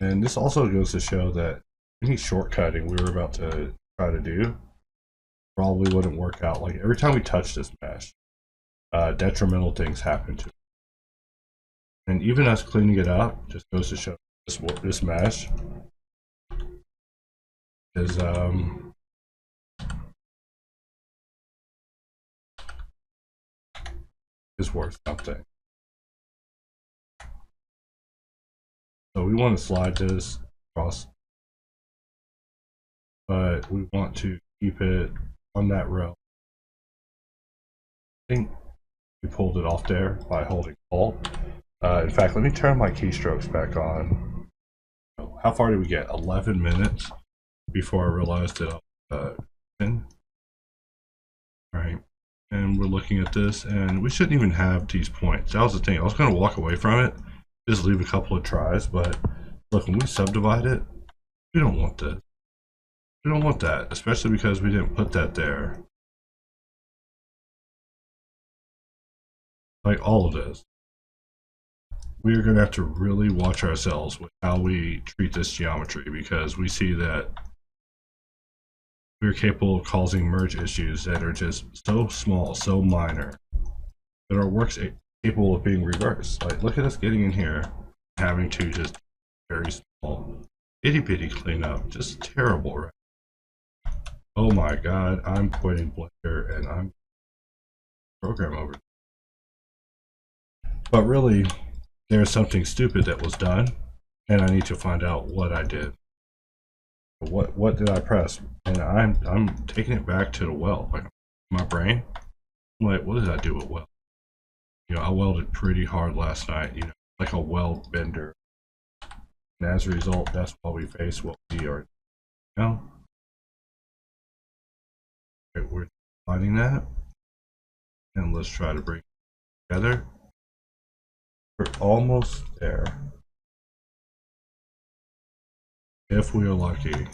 And this also goes to show that any shortcutting we were about to try to do probably wouldn't work out. Like every time we touch this mesh, detrimental things happen to it. And even us cleaning it up just goes to show this mesh is worth something. So we want to slide this across, but we want to keep it on that row. I think we pulled it off there by holding Alt. In fact, let me turn my keystrokes back on. How far did we get? 11 minutes before I realized that I was in. Right. And we're looking at this, and we shouldn't even have these points. That was the thing. I was going to walk away from it, just leave a couple of tries, but look, when we subdivide it, we don't want this. We don't want that, especially because we didn't put that there. Like all of this. We are going to have to really watch ourselves with how we treat this geometry, because we see that we're capable of causing merge issues that are just so small, so minor, that our work's capable of being reversed. Like, look at us getting in here, having to just very small, itty bitty cleanup, just terrible, right? Oh my god, I'm quitting Blender and I'm program over. But really, there's something stupid that was done, and I need to find out what I did. What did I press? And I'm taking it back to the weld. Like my brain, I'm like, what did I do with weld? You know, I welded pretty hard last night, you know, like a weld bender. And as a result, that's why we face what we are now. Okay, we're finding that. And let's try to bring it together. We're almost there. If we are lucky.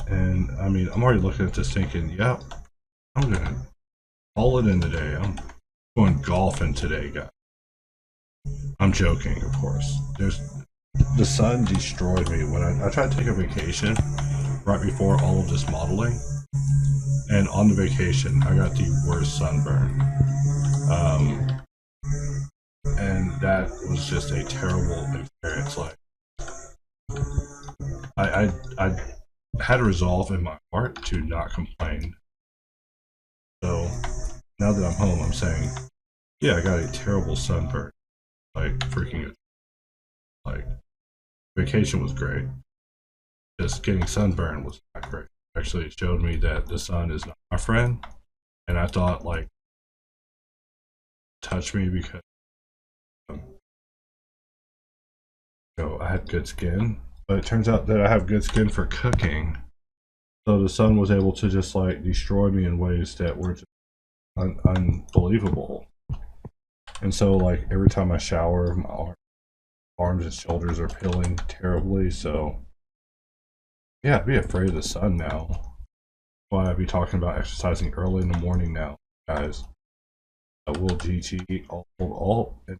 And I mean, I'm already looking at this thinking, yep, I'm gonna haul it in today. I'm going golfing today, guys. I'm joking, of course. The sun destroyed me when I tried to take a vacation right before all of this modeling. And on the vacation, I got the worst sunburn. And that was just a terrible experience. Like, I had a resolve in my heart to not complain. So now that I'm home, I'm saying, yeah, I got a terrible sunburn. Like, freaking, like, vacation was great. Just getting sunburn was not great. Actually, it showed me that the sun is not my friend. And I thought, like, touch me because you know, I had good skin. But it turns out that I have good skin for cooking. So the sun was able to just like destroy me in ways that were just unbelievable. And so like every time I shower, my arms and shoulders are peeling terribly. So yeah, I'd be afraid of the sun now. That's why I'd be talking about exercising early in the morning now, guys. I will GG alt and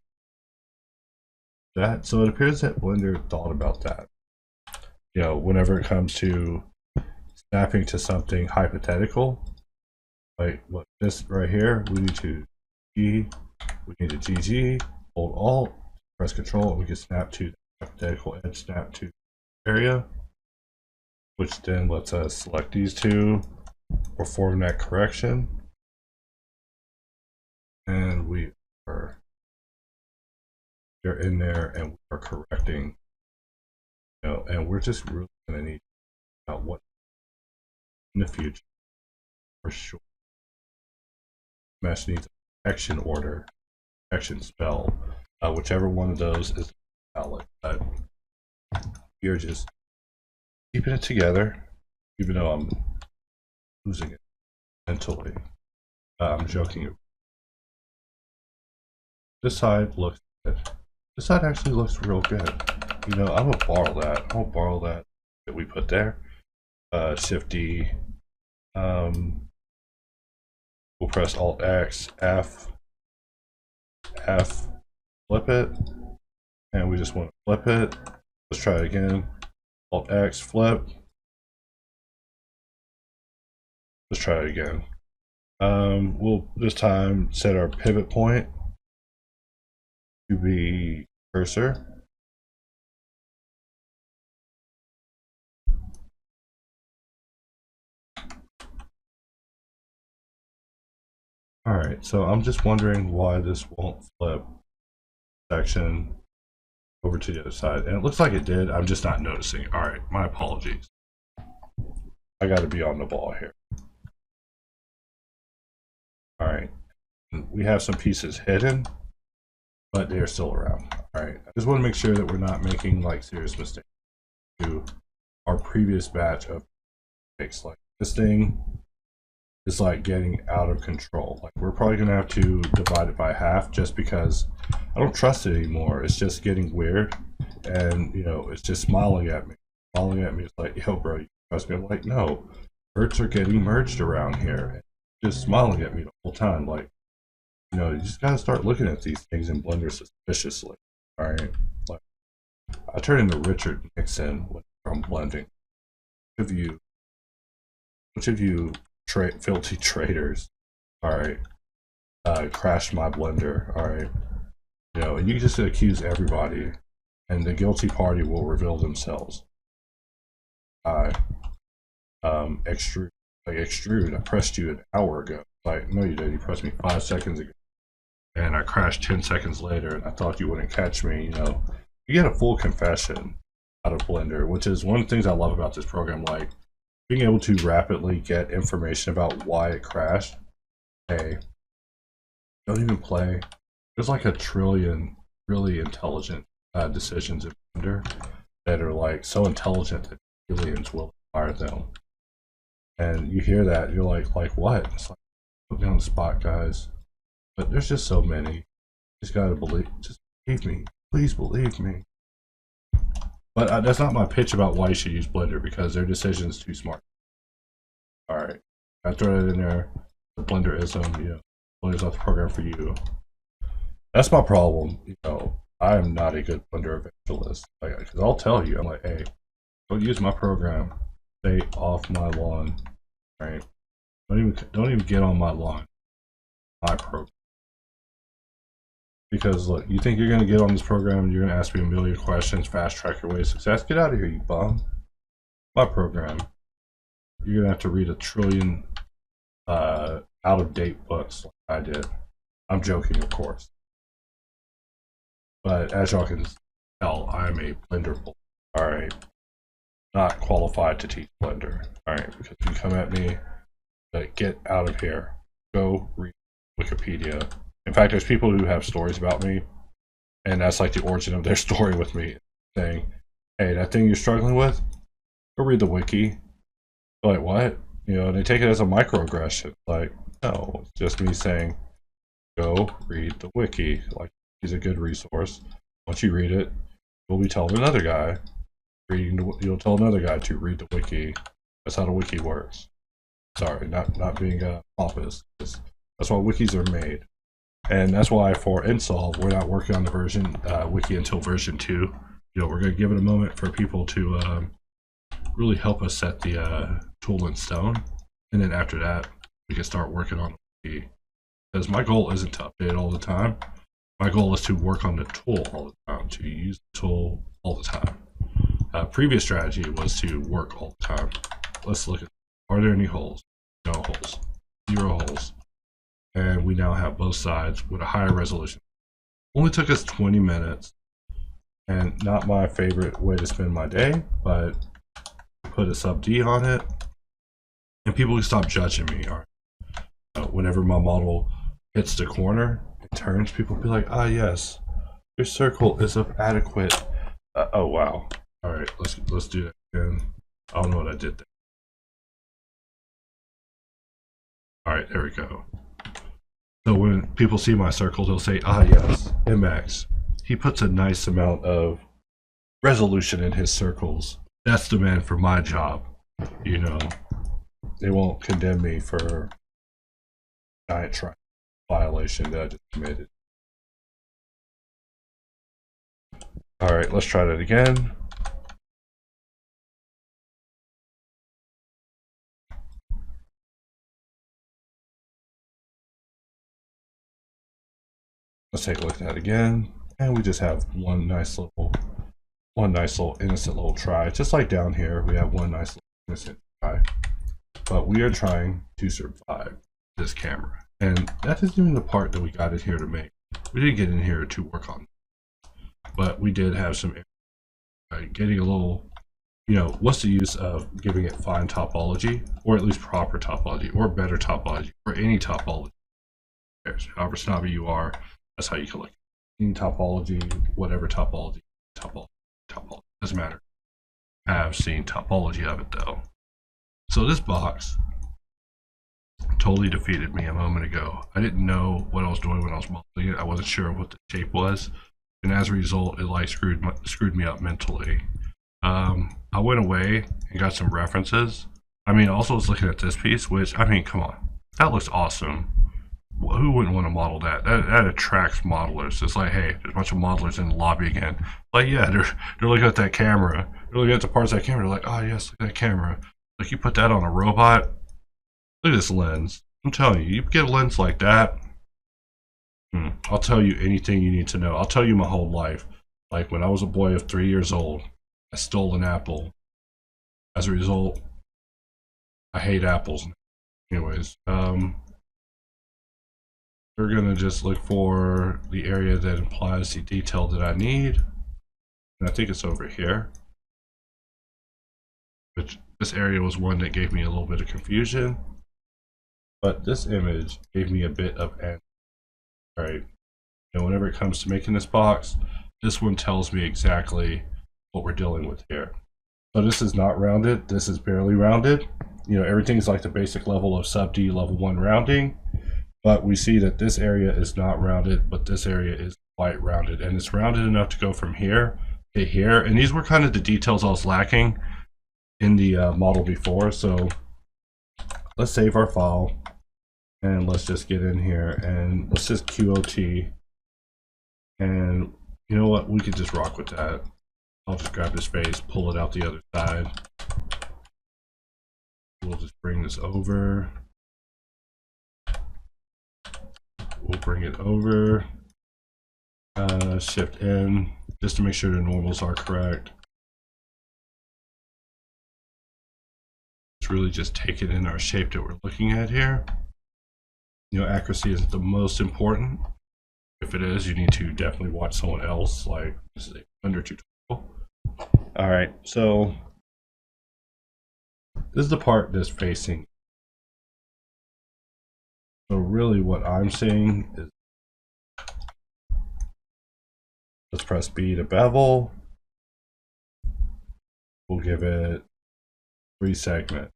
that. So it appears that Blender thought about that. You know, whenever it comes to snapping to something hypothetical, like look, this right here, we need to GG, hold Alt, press Control, and we can snap to the hypothetical edge snap to area, which then lets us select these two, perform that correction, and we are in there and we are correcting. You know, and we're just really going to need to know what in the future for sure. Mesh needs a action order, action spell, whichever one of those is valid. But you're just keeping it together, even though I'm losing it mentally. I'm joking. This side looks good. This side actually looks real good. You know, I'm gonna borrow that. I'll borrow that we put there. Shift D. We'll press Alt X, F, flip it, and we just want to flip it. Let's try it again. Alt X, flip. Let's try it again. We'll this time set our pivot point to be cursor. All right, so I'm just wondering why this won't flip section over to the other side, and it looks like it did. I'm just not noticing. All right, my apologies. I got to be on the ball here. All right, we have some pieces hidden, but they're still around. All right, I just want to make sure that we're not making like serious mistakes to our previous batch of mistakes. Like this thing is like getting out of control. Like we're probably gonna have to divide it by half just because I don't trust it anymore. It's just getting weird, and you know, it's just smiling at me. Smiling at me is like, yo, bro, you trust me? I'm like, no, birds are getting merged around here. Just smiling at me the whole time. Like, you know, you just gotta start looking at these things in Blender suspiciously. All right, like I turn into Richard Nixon when I'm blending. Which of you filthy traders, all right, crashed my Blender, all right, you know, and you just accuse everybody, and the guilty party will reveal themselves. Extrude, I pressed you an hour ago. Like, no, you didn't. You pressed me 5 seconds ago, and I crashed 10 seconds later, and I thought you wouldn't catch me. You know, you get a full confession out of Blender, which is one of the things I love about this program. Like, being able to rapidly get information about why it crashed. Hey, don't even play. There's like a trillion really intelligent decisions in Blender that are like so intelligent that aliens will fire them. And you hear that, you're like what? It's like, put me on the spot, guys. But there's just so many. You just gotta just believe me. Please believe me. But that's not my pitch about why you should use Blender, because their decision is too smart. All right, I throw that in there. The Blenderism, you know, Blender's not the program for you. That's my problem. You know, I am not a good Blender evangelist. Like, because I'll tell you, I'm like, hey, don't use my program. Stay off my lawn. All right, don't even get on my lawn. My program. Because look, you think you're gonna get on this program and you're gonna ask me a million questions, fast track your way to success? Get out of here, you bum. My program. You're gonna have to read a trillion out of date books like I did. I'm joking, of course. But as y'all can tell, I'm a Blender bull. Alright. Not qualified to teach Blender. Alright, because you come at me, get out of here. Go read Wikipedia. In fact, there's people who have stories about me, and that's like the origin of their story with me, saying, hey, that thing you're struggling with, go read the wiki. Like, what? You know, they take it as a microaggression. Like, no, it's just me saying, go read the wiki. Like, it's a good resource. Once you read it, you'll be telling another guy, you'll tell another guy to read the wiki. That's how the wiki works. Sorry, not being pompous. That's why wikis are made. And that's why for install, we're not working on the version wiki until version 2. You know, we're going to give it a moment for people to really help us set the tool in stone. And then after that, we can start working on the wiki. Because my goal isn't to update all the time. My goal is to work on the tool all the time, to use the tool all the time. Previous strategy was to work all the time. Let's look at, are there any holes? No holes. 0 holes. And we now have both sides with a higher resolution. Only took us 20 minutes, and not my favorite way to spend my day, but put a sub D on it, and people can stop judging me. Or whenever my model hits the corner, it turns, people be like, ah, yes, your circle is of adequate. Oh wow! All right, let's do that again. I don't know what I did there. All right, there we go. So when people see my circle, they'll say, ah, yes, MX. He puts a nice amount of resolution in his circles. That's the man for my job. You know, they won't condemn me for giant try violation that I just committed. All right, let's try that again. Let's take a look at that again. And we just have one nice little innocent little try. Just like down here, we have one nice little innocent try. But we are trying to survive this camera. And that isn't even the part that we got in here to make. We didn't get in here to work on. But we did have some getting a little, what's the use of giving it fine topology, or at least proper topology, or better topology, or any topology. However snobby you are, that's how you can look. Any topology, whatever topology, doesn't matter. I've seen topology of it though. So this box totally defeated me a moment ago. I didn't know what I was doing when I was modeling it. I wasn't sure what the shape was, and as a result, it like screwed me up mentally. I went away and got some references. I mean, also was looking at this piece, which, I mean, come on, that looks awesome. Who wouldn't want to model that? That attracts modelers. It's like, hey, there's a bunch of modelers in the lobby again. Like, yeah, they're looking at that camera. They're looking at the parts of that camera. They're like, oh yes, look at that camera. Like, you put that on a robot. Look at this lens. I'm telling you, you get a lens like that. I'll tell you anything you need to know. I'll tell you my whole life. Like, when I was a boy of 3 years old, I stole an apple. As a result, I hate apples. Anyways, we're gonna just look for the area that implies the detail that I need. And I think it's over here. Which, this area was one that gave me a little bit of confusion. But this image gave me a bit of an, right? Whenever it comes to making this box, this one tells me exactly what we're dealing with here. So this is not rounded, this is barely rounded. Everything's like the basic level of sub D level 1 rounding. But we see that this area is not rounded, but this area is quite rounded. And it's rounded enough to go from here to here. And these were kind of the details I was lacking in the model before. So let's save our file. And let's just get in here and let's just QOT. And you know what? We could just rock with that. I'll just grab this face, pull it out the other side. We'll just bring this over. We'll bring it over, shift in, just to make sure the normals are correct. It's really just taking in our shape that we're looking at here. Accuracy is the most important. If it is, you need to definitely watch someone else. Like, this is a under tutorial. All right, so this is the part that's facing. So really what I'm seeing is, let's press B to bevel. We'll give it 3 segment.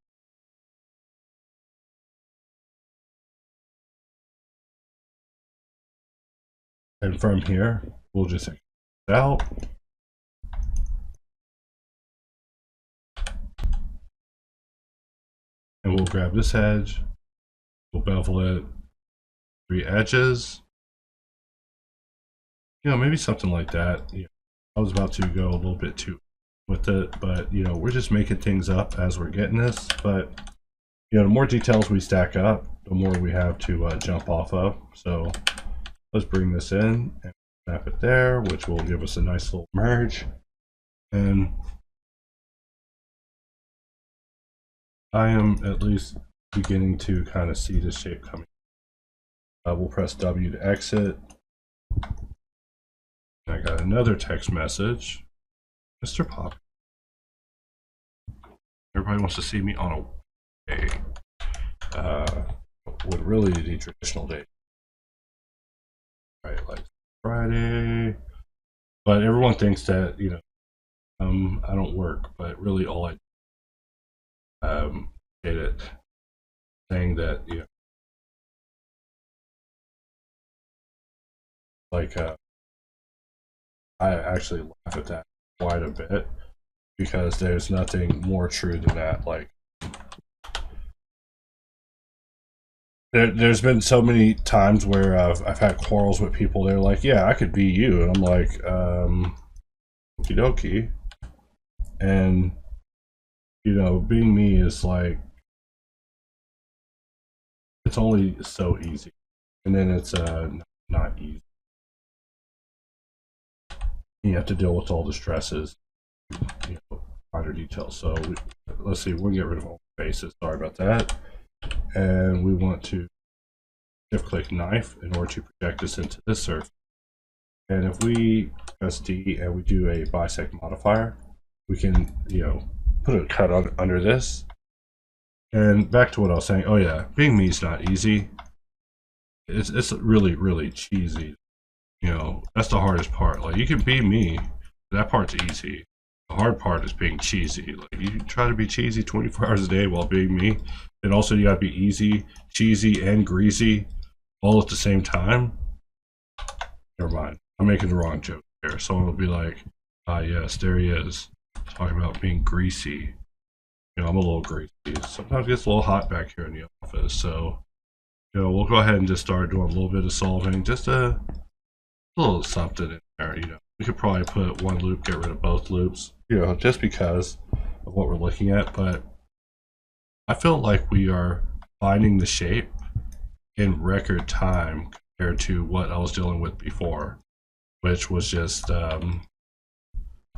And from here, we'll just extend it out. And we'll grab this edge. We'll bevel it 3 edges. Maybe something like that. I was about to go a little bit too with it, but we're just making things up as we're getting this. But the more details we stack up, the more we have to jump off of. So let's bring this in and snap it there, which will give us a nice little merge. And I am at least beginning to kind of see the shape coming. We'll press W to exit. I got another text message. Mr. Pop. Everybody wants to see me on a day. Would really the traditional day. Right, like Friday. But everyone thinks that, I don't work, but really all I did it saying that, I actually laugh at that quite a bit because there's nothing more true than that. Like, There's been so many times where I've had quarrels with people. They're like, "Yeah, I could be you," and I'm like, "Okie dokie." And being me is like it's only so easy, and then it's not easy. You have to deal with all the stresses, finer details. So let's see, we'll get rid of all faces. Sorry about that. And we want to shift click knife in order to project this into this surface. And if we press D and we do a bisect modifier, we can, put a cut on under this. And back to what I was saying. Oh yeah, being me is not easy. It's really, really cheesy. That's the hardest part. Like, you can be me, that part's easy. The hard part is being cheesy. Like, you try to be cheesy 24 hours a day while being me, and also you gotta be easy, cheesy, and greasy all at the same time. Never mind. I'm making the wrong joke there. Someone will be like, "Ah, yes, there he is, talking about being greasy." I'm a little greasy. Sometimes it gets a little hot back here in the office, so we'll go ahead and just start doing a little bit of solving, just a little something in there. We could probably put one loop, get rid of both loops, just because of what we're looking at. But I feel like we are finding the shape in record time compared to what I was dealing with before, which was just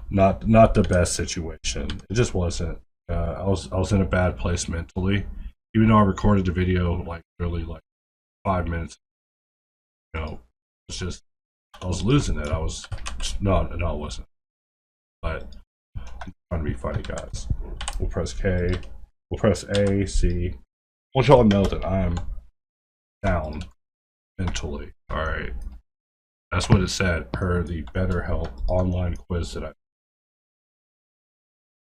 not the best situation. It just wasn't. I was in a bad place mentally, even though I recorded the video like really like 5 minutes. It's just I was losing it. I was no, I wasn't. But I'm trying to be funny, guys. We'll press K. We'll press A, C. I want y'all to know that I'm down mentally. All right. That's what it said per the BetterHelp online quiz that I.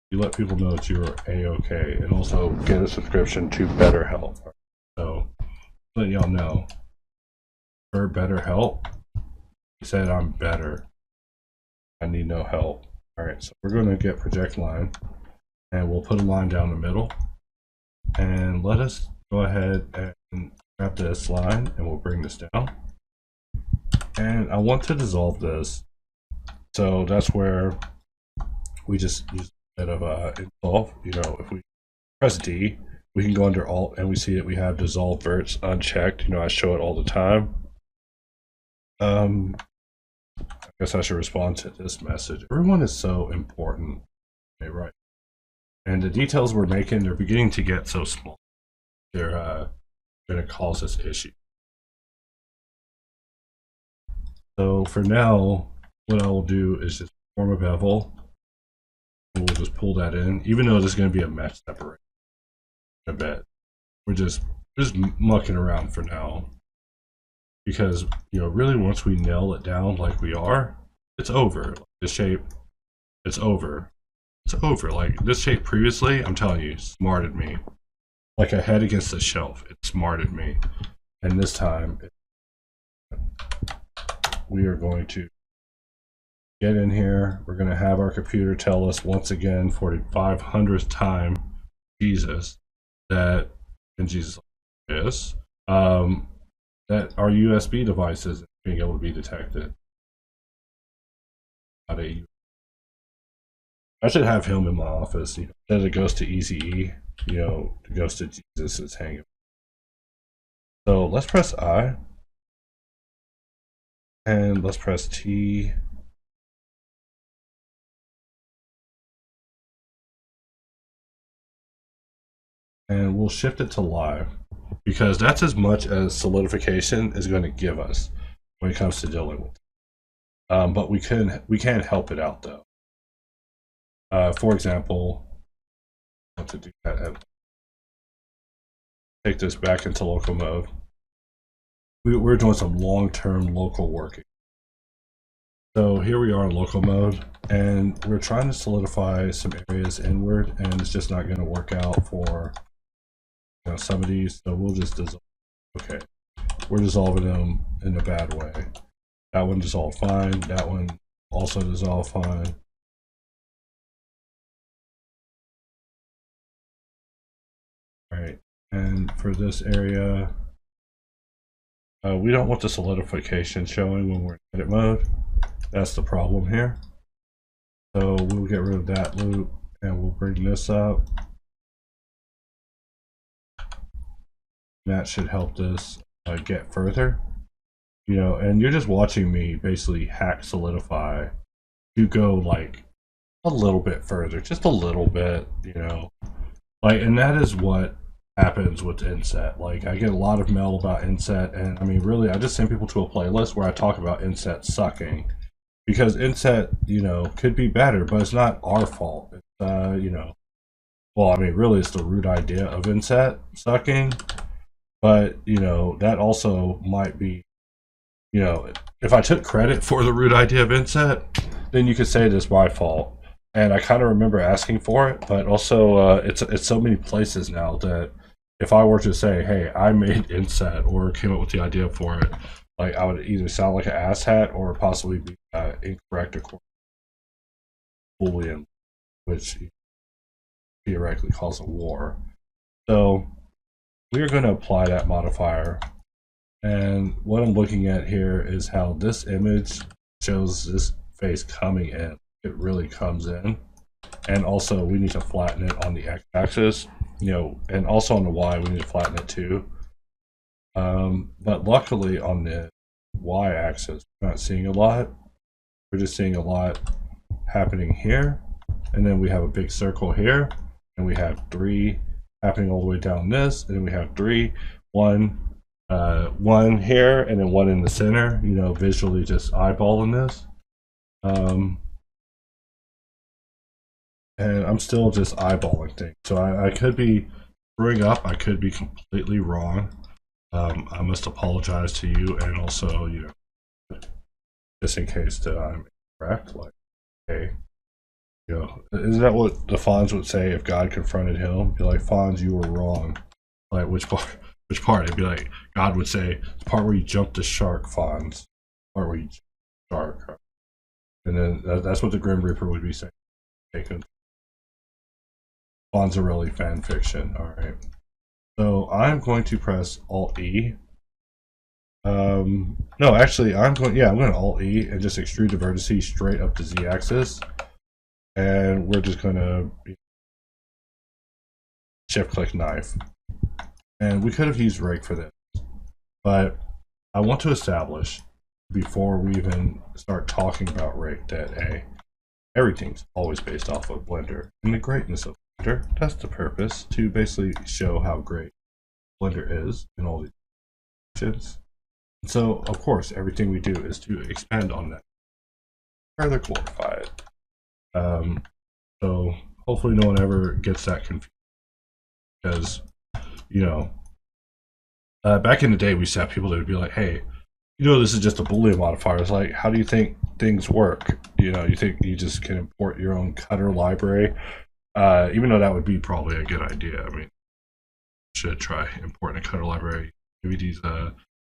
You let people know that you're A-OK, and also get a subscription to BetterHelp. So, letting y'all know, per BetterHelp, he said I'm better. I need no help. All right, so we're going to get project line, and we'll put a line down the middle, and let us go ahead and grab this line, and we'll bring this down. And I want to dissolve this, so that's where we just use a bit of dissolve. If we press D, we can go under Alt, and we see that we have dissolve verts unchecked. I show it all the time. I guess I should respond to this message. Everyone is so important. Okay, right. And the details we're making, they're beginning to get so small. They're going to cause us issues. So for now, what I will do is just form a bevel. And we'll just pull that in, even though there's going to be a mesh separation. I bet. We're just mucking around for now. Because, really once we nail it down like we are, it's over. The shape, it's over. It's over. Like, this shape previously, I'm telling you, smarted me. Like a head against the shelf, it smarted me. And this time, we are going to get in here. We're going to have our computer tell us once again for the 500th time, Jesus, that, and Jesus is, that our USB device is being able to be detected. I should have him in my office. Instead of it goes to Easy it goes to Jesus is hanging. So let's press I. And let's press T. And we'll shift it to live, because that's as much as solidification is going to give us when it comes to dealing with it. But we can help it out though. For example, I want to do that and take this back into local mode. We're doing some long-term local working. So here we are in local mode, and we're trying to solidify some areas inward, and it's just not going to work out for some of these. So we'll just dissolve. Okay, we're dissolving them in a bad way. That one dissolved fine. That one also dissolved fine. All right, and for this area, We don't want the solidification showing when we're in edit mode. That's the problem here. So we'll get rid of that loop and we'll bring this up. That should help this get further. You know, and you're just watching me basically hack solidify to go like a little bit further, just a little bit, you know. Like, and that is what happens with inset. Like, I get a lot of mail about inset, and I mean, really, I just send people to a playlist where I talk about inset sucking, because inset, you know, could be better, but it's not our fault. It's, you know, well, I mean, really, it's the root idea of inset sucking, but you know, that also might be, you know, if I took credit for the root idea of inset, then you could say it's my fault. And I kind of remember asking for it, but also it's so many places now that if I were to say, hey, I made inset or came up with the idea for it, like I would either sound like an asshat or possibly be incorrect according to boolean, which theoretically calls a war. So we're going to apply that modifier. And what I'm looking at here is how this image shows this face coming in. It really comes in. And also we need to flatten it on the x-axis, you know, and also on the y we need to flatten it too. But luckily on the y-axis we're not seeing a lot. We're just seeing a lot happening here, and then we have a big circle here, and we have 3 happening all the way down this, and then we have 3, 1 here, and then 1 in the center, you know, visually just eyeballing this. And I'm still just eyeballing things. So I could be screwing up, I could be completely wrong. I must apologize to you, and also, you know, just in case that I'm incorrect, like, hey, you know, isn't that what the Fonz would say if God confronted him? Be like, Fonz, you were wrong. Like, which part? Which part? It'd be like, God would say, the part where you jumped the shark, Fonz. The part where you jumped the shark. And then that's what the Grim Reaper would be saying. Fonzarelli fan fiction. Alright. So I'm going to press Alt-E. No, actually, I'm going to Alt-E and just extrude the vertices straight up the Z-axis. And we're just going to shift-click knife. And we could have used rake for this. But I want to establish, before we even start talking about rake, that everything's always based off of Blender. And the greatness of Blender, that's the purpose, to basically show how great Blender is in all these options. And so, of course, everything we do is to expand on that, further glorify it. So hopefully no one ever gets that confused, because, you know, back in the day we used to have people that would be like, hey, you know, this is just a Boolean modifier. It's like, how do you think things work? You know, you think you just can import your own cutter library? Even though that would be probably a good idea. I mean, should try importing a cutter library. Maybe these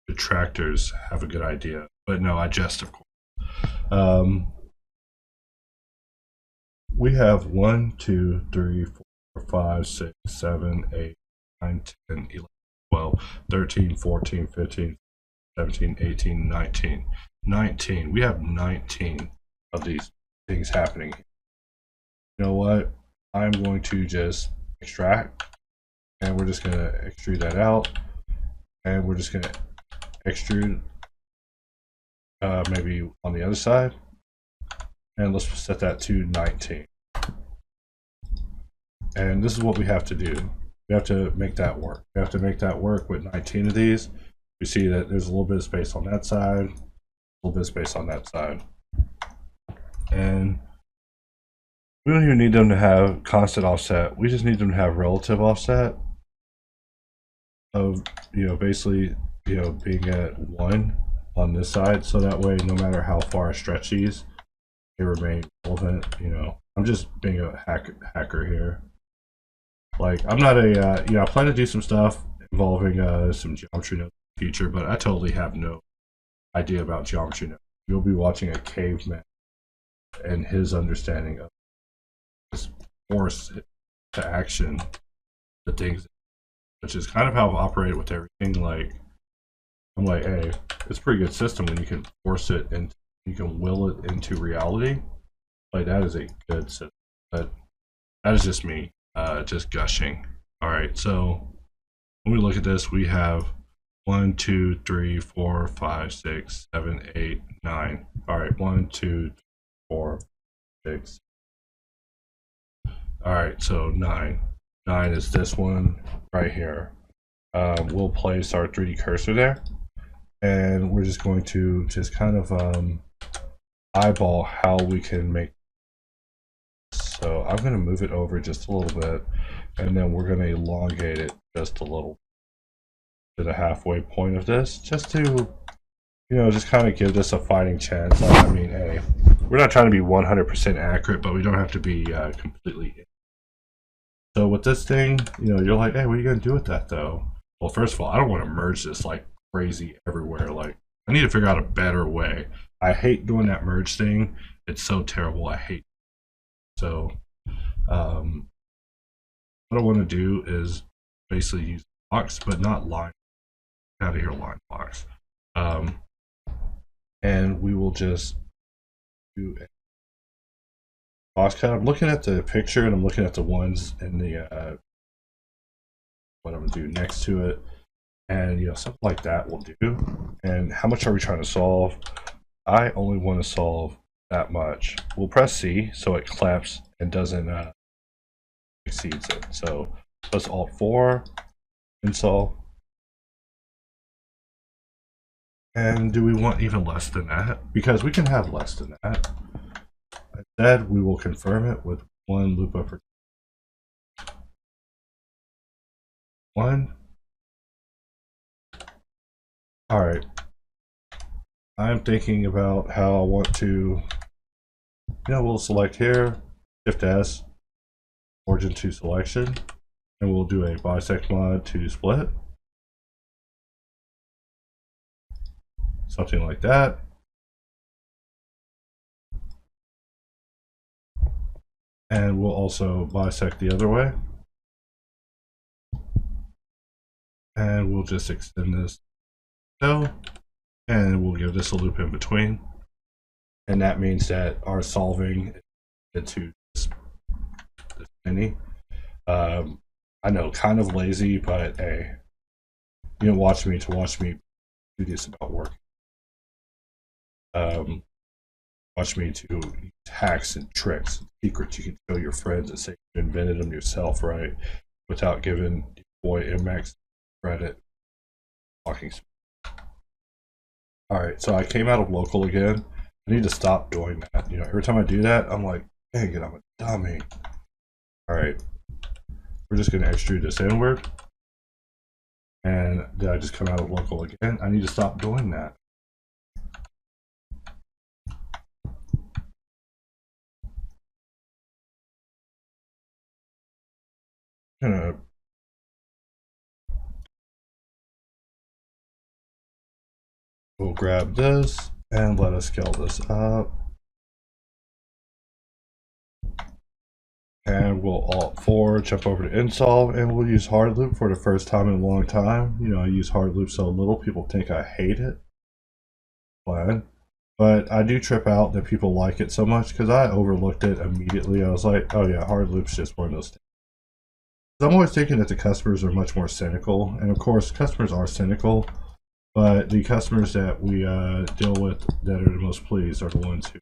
detractors have a good idea. But no, I jest, of course. We have 1, 2, 3, 4, 5, 6, 7, 8, 9, 10, 11, 12, 13, 14, 15, 17, 18, 19. 19. We have 19 of these things happening. You know what? I'm going to just extract, and we're just going to extrude that out, and we're just going to extrude maybe on the other side, and let's set that to 19. And this is what we have to do. We have to make that work. We have to make that work with 19 of these. We see that there's a little bit of space on that side, a little bit of space on that side. And we don't even need them to have constant offset. We just need them to have relative offset of, you know, basically, you know, being at 1 on this side. So that way, no matter how far I stretch these, they remain relevant. You know, I'm just being a hacker here. Like, I'm not a, you know, I plan to do some stuff involving some geometry nodes in the future, but I totally have no idea about geometry nodes. You'll be watching a caveman and his understanding of this force to action, the things, which is kind of how I've operated with everything. Like, I'm like, hey, it's a pretty good system when you can force it and you can will it into reality. Like, that is a good system. But that is just me, just gushing. All right, so when we look at this, we have 1, 2, 3, 4, 5, 6, 7, 8, 9. All right, 1, 2, 4, 6. All right, so 9. 9 is this one right here. We'll place our 3D cursor there, and we're just going to just kind of eyeball how we can make. So I'm going to move it over just a little bit, and then we're going to elongate it just a little to the halfway point of this, just to, you know, just kind of give this a fighting chance. I mean, hey, we're not trying to be 100% accurate, but we don't have to be completely. So with this thing, you know, you're like, hey, what are you going to do with that though? Well, first of all, I don't want to merge this like crazy everywhere. Like, I need to figure out a better way. I hate doing that merge thing. It's so terrible. I hate it. So what I want to do is basically use box, but not line. Out of here, line box. And we will just do a box cut. I'm looking at the picture and I'm looking at the ones in the what I'm gonna do next to it, and you know, something like that will do. And how much are we trying to solve? I only want to solve that much. We'll press C so it clamps and doesn't exceeds it. So press Alt 4 and solve. And do we want even less than that? Because we can have less than that. Instead, we will confirm it with 1 loop over 1. All right. I'm thinking about how I want to, you know, we'll select here, Shift S, origin to selection, and we'll do a bisect mod to split. Something like that. And we'll also bisect the other way. And we'll just extend this so, and we'll give this a loop in between. And that means that our solving into this mini. I know, kind of lazy, but hey, you don't watch me to watch me do this about work. Watch me to use hacks and tricks and secrets you can show your friends and say you invented them yourself, right? Without giving your boy MX credit. Talking. Alright, so I came out of local again. I need to stop doing that. You know, every time I do that, I'm like, dang it, I'm a dummy. Alright. We're just gonna extrude this inward. And did I just come out of local again? I need to stop doing that. We'll grab this and let us scale this up. And we'll Alt 4, jump over to install, and we'll use hard loop for the first time in a long time. You know, I use hard loop so little, people think I hate it. But I do trip out that people like it so much because I overlooked it immediately. I was like, oh yeah, hard loop's just one of those things. I'm always thinking that the customers are much more cynical, and of course customers are cynical, but the customers that we deal with that are the most pleased are the ones who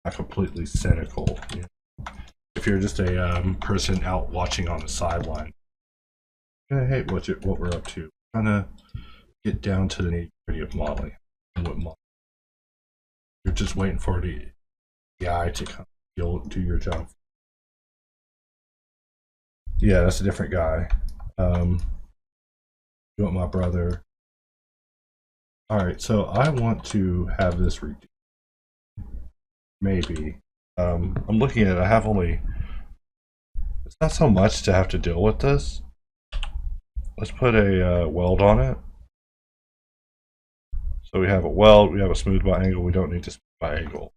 are completely cynical. You know? If you're just a person out watching on the sideline, I hate what we're up to. Trying to get down to the nitty-gritty of modeling. And what you're just waiting for the AI to come. You'll do your job. Yeah, that's a different guy. You want my brother? All right, so I want to have this reduced. Maybe. I'm looking at it. I have only. It's not so much to have to deal with this. Let's put a weld on it. So we have a weld. We have a smooth by angle. We don't need to smooth by angle.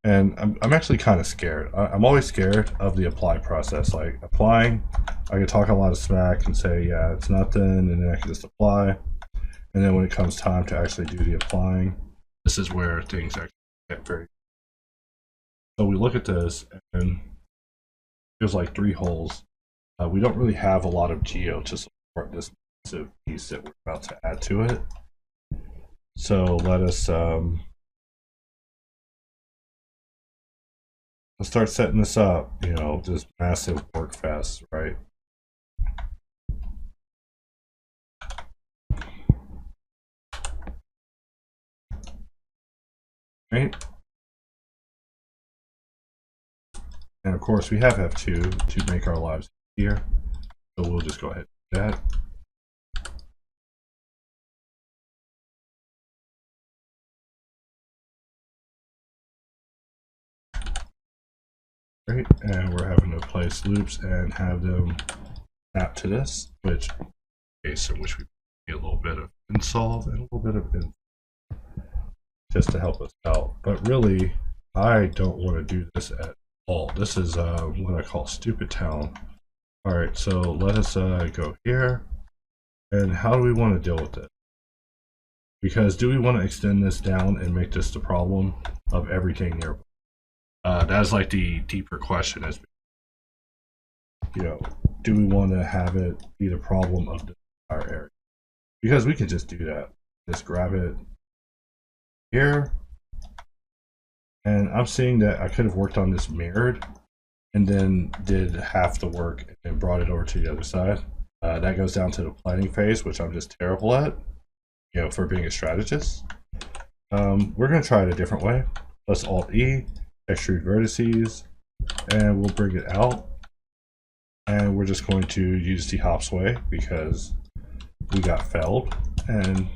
And I'm actually kind of scared. I'm always scared of the apply process. Like applying, I can talk a lot of smack and say, yeah, it's nothing, and then I can just apply. And then when it comes time to actually do the applying, this is where things actually get very. So we look at this, and there's like 3 holes. We don't really have a lot of geo to support this massive piece that we're about to add to it. So let us let's start setting this up. You know, this massive work fest, right? Right. And of course, we have F2 to make our lives easier. So we'll just go ahead and do that. Great, and we're having to place loops and have them map to this, which case in which we need a little bit of insolve and a little bit of in just to help us out. But really, I don't want to do this at all. This is what I call stupid town. All right, so let us go here. And how do we want to deal with it? Because do we want to extend this down and make this the problem of everything nearby? That is like the deeper question, is, you know, do we want to have it be the problem of the entire area? Because we can just do that. Just grab it here. And I'm seeing that I could have worked on this mirrored and then did half the work and then brought it over to the other side. That goes down to the planning phase, which I'm just terrible at, you know, for being a strategist. We're going to try it a different way. Let's Alt-E. Extrude vertices, and we'll bring it out, and we're just going to use the hops way because we got failed. And how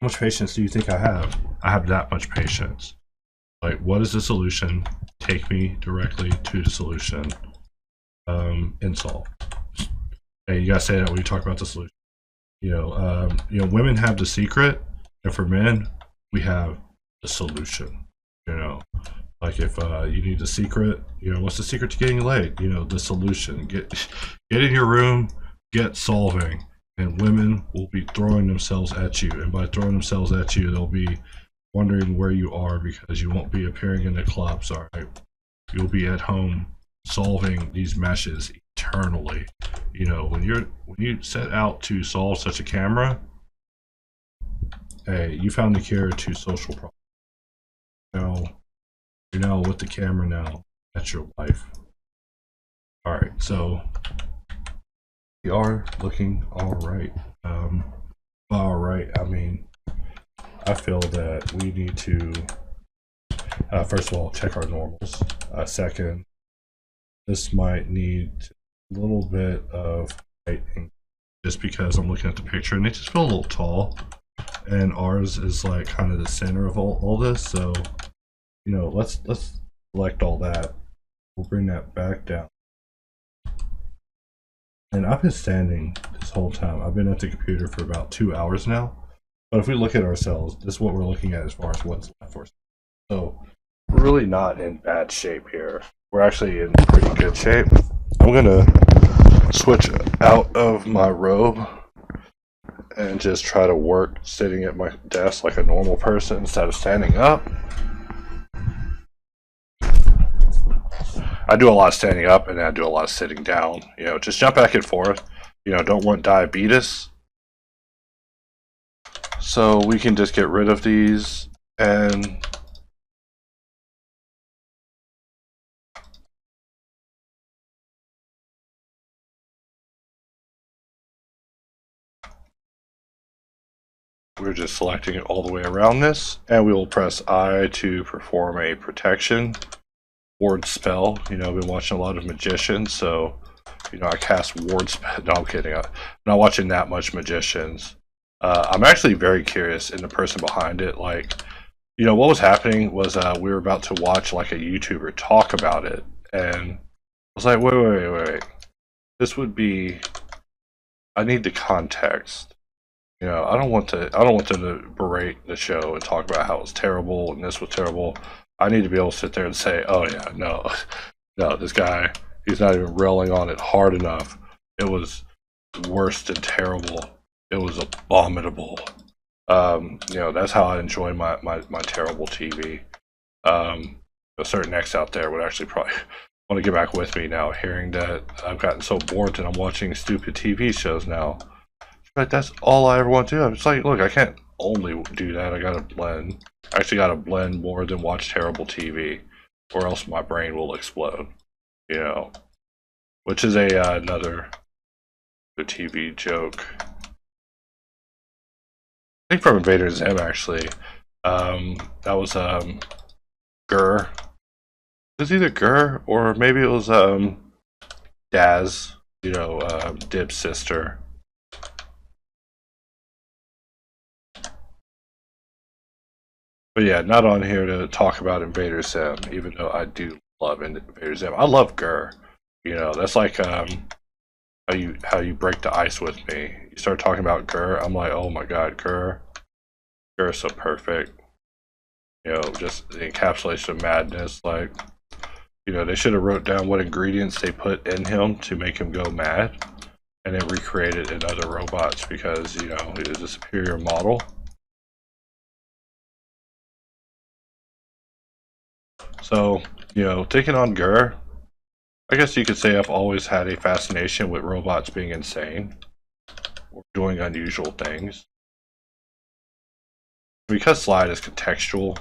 much patience do you think I have? I have that much patience. Like, what is the solution? Take me directly to the solution. Insult. Hey, you gotta say that when you talk about the solution. You know, women have the secret, and for men, we have the solution. You know, like if you need the secret, you know, what's the secret to getting laid? You know, the solution. Get in your room, get solving, and women will be throwing themselves at you. And by throwing themselves at you, they'll be wondering where you are because you won't be appearing in the clubs. All right, you'll be at home solving these meshes eternally. You know, when you set out to solve such a camera, hey, you found the cure to social problems. You're now with the camera now. That's your life. Alright, so we are looking alright. Alright, I mean, I feel that we need to, first of all, check our normals. Second, this might need a little bit of heighting just because I'm looking at the picture and they just feel a little tall. And ours is like kind of the center of all this, so you know, let's select all that. We'll bring that back down. And I've been standing this whole time. I've been at the computer for about 2 hours now. But if we look at ourselves, this is what we're looking at as far as what's left for us. So we're really not in bad shape here. We're actually in pretty good shape. I'm gonna switch out of my robe and just try to work sitting at my desk like a normal person instead of standing up. I do a lot of standing up and I do a lot of sitting down. You know, just jump back and forth. You know, don't want diabetes. So we can just get rid of these and we're just selecting it all the way around this, and we will press I to perform a protection ward spell. You know, I've been watching a lot of magicians, so you know, I cast ward spell. No, I'm kidding. I'm not watching that much magicians. I'm actually very curious in the person behind it. Like, you know, what was happening was we were about to watch like a YouTuber talk about it, and I was like, wait. This would be. I need the context. You know, I don't want them to berate the show and talk about how it was terrible and this was terrible. I need to be able to sit there and say, oh yeah, no, this guy, he's not even railing on it hard enough. It was worse than terrible. It was abominable. That's how I enjoy my terrible TV. A certain X out there would actually probably want to get back with me now, hearing that I've gotten so bored that I'm watching stupid TV shows now. Like, that's all I ever want to do. It's like, look, I can't only do that. I gotta blend. I actually gotta blend more than watch terrible TV, or else my brain will explode. Which is another TV joke. I think from Invader Zim, actually. That was Gur. It was either Gur or maybe it was Daz, Dib's sister. But yeah, not on here to talk about Invader Zim, even though I do love Invader Zim. I love Gur. That's like how you break the ice with me. You start talking about Gur, I'm like, oh my god, Gur is so perfect. Just the encapsulation of madness. Like, they should have wrote down what ingredients they put in him to make him go mad, and then recreate it in other robots because it is a superior model. So, taking on Gur, I guess you could say I've always had a fascination with robots being insane or doing unusual things. Because Slide is contextual,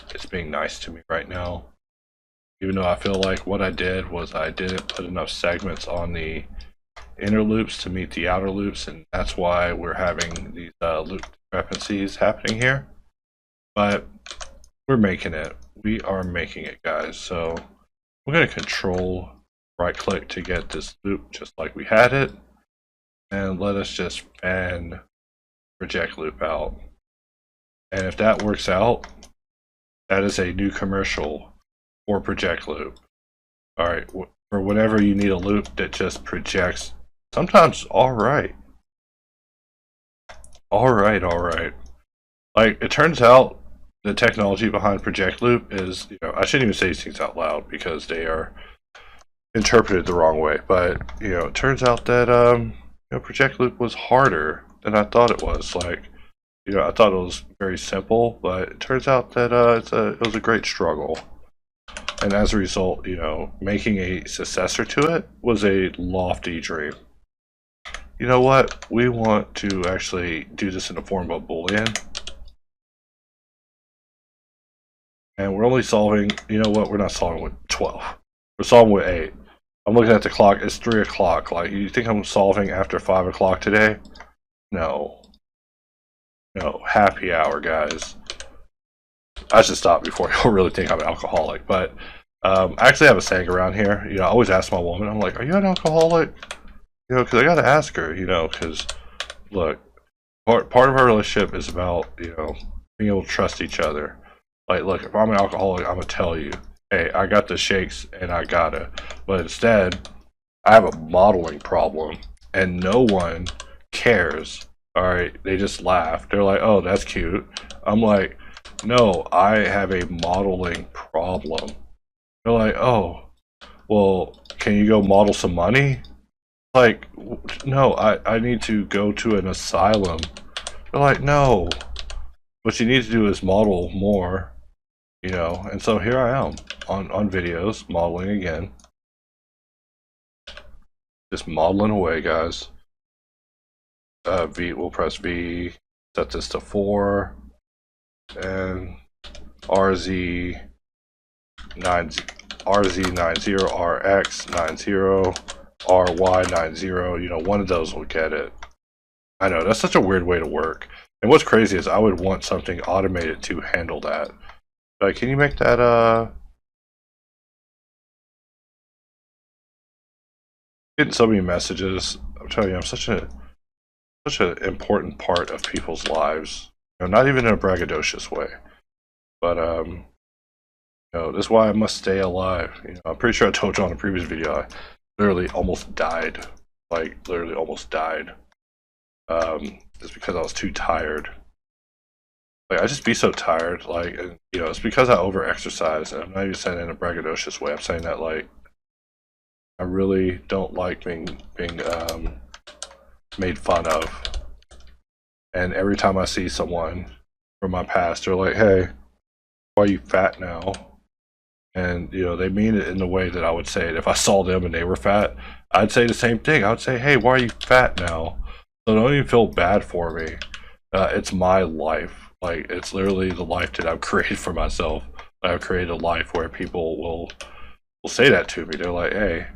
it's being nice to me right now. Even though I feel like what I did was I didn't put enough segments on the inner loops to meet the outer loops, and that's why we're having these loop discrepancies happening here. But we're making it. We are making it, guys. So we're going to control right click to get this loop just like we had it, and let us just fan project loop out. And if that works out, that is a new commercial for project loop. Alright, for whenever you need a loop that just projects, sometimes alright. Alright. Like, it turns out the technology behind project loop is, I shouldn't even say these things out loud because they are interpreted the wrong way, but it turns out that project loop was harder than I thought it was. Like, I thought it was very simple, but it turns out that it was a great struggle. And as a result, making a successor to it was a lofty dream. You know what? We want to actually do this in the form of a boolean. And we're only solving, we're not solving with 12. We're solving with 8. I'm looking at the clock, it's 3 o'clock. Like, you think I'm solving after 5 o'clock today? No, happy hour, guys. I should stop before you'll really think I'm an alcoholic. But I actually have a saying around here. I always ask my woman, I'm like, are you an alcoholic? Because I gotta ask her, because, look, part of our relationship is about, being able to trust each other. Like, look, if I'm an alcoholic, I'm gonna tell you, hey, I got the shakes and I gotta. But instead, I have a modeling problem and no one cares. Alright, they just laugh. They're like, oh, that's cute. I'm like, no, I have a modeling problem. They're like, oh, well, can you go model some money? Like, no, I need to go to an asylum. They're like, no, what you need to do is model more, and so here I am on videos, modeling again. Just modeling away, guys. We'll press V, set this to 4, and RZ90, RX90, RY90, one of those will get it. I know, that's such a weird way to work. And what's crazy is I would want something automated to handle that. Like, can you make that, getting so many messages. I'm telling you, I'm such an important part of people's lives. Not even in a braggadocious way. But, this is why I must stay alive. I'm pretty sure I told you on a previous video, I literally almost died. Like, literally almost died. Just because I was too tired. Like, I just be so tired. Like, and, it's because I over-exercise. And I'm not even saying it in a braggadocious way. I'm saying that, like, I really don't like being made fun of. And every time I see someone from my past, they're like, "Hey, why are you fat now?" And they mean it in the way that I would say it if I saw them and they were fat. I'd say the same thing. I would say, "Hey, why are you fat now?" So don't even feel bad for me. It's my life. Like, it's literally the life that I've created for myself. I've created a life where people will say that to me. They're like, "Hey,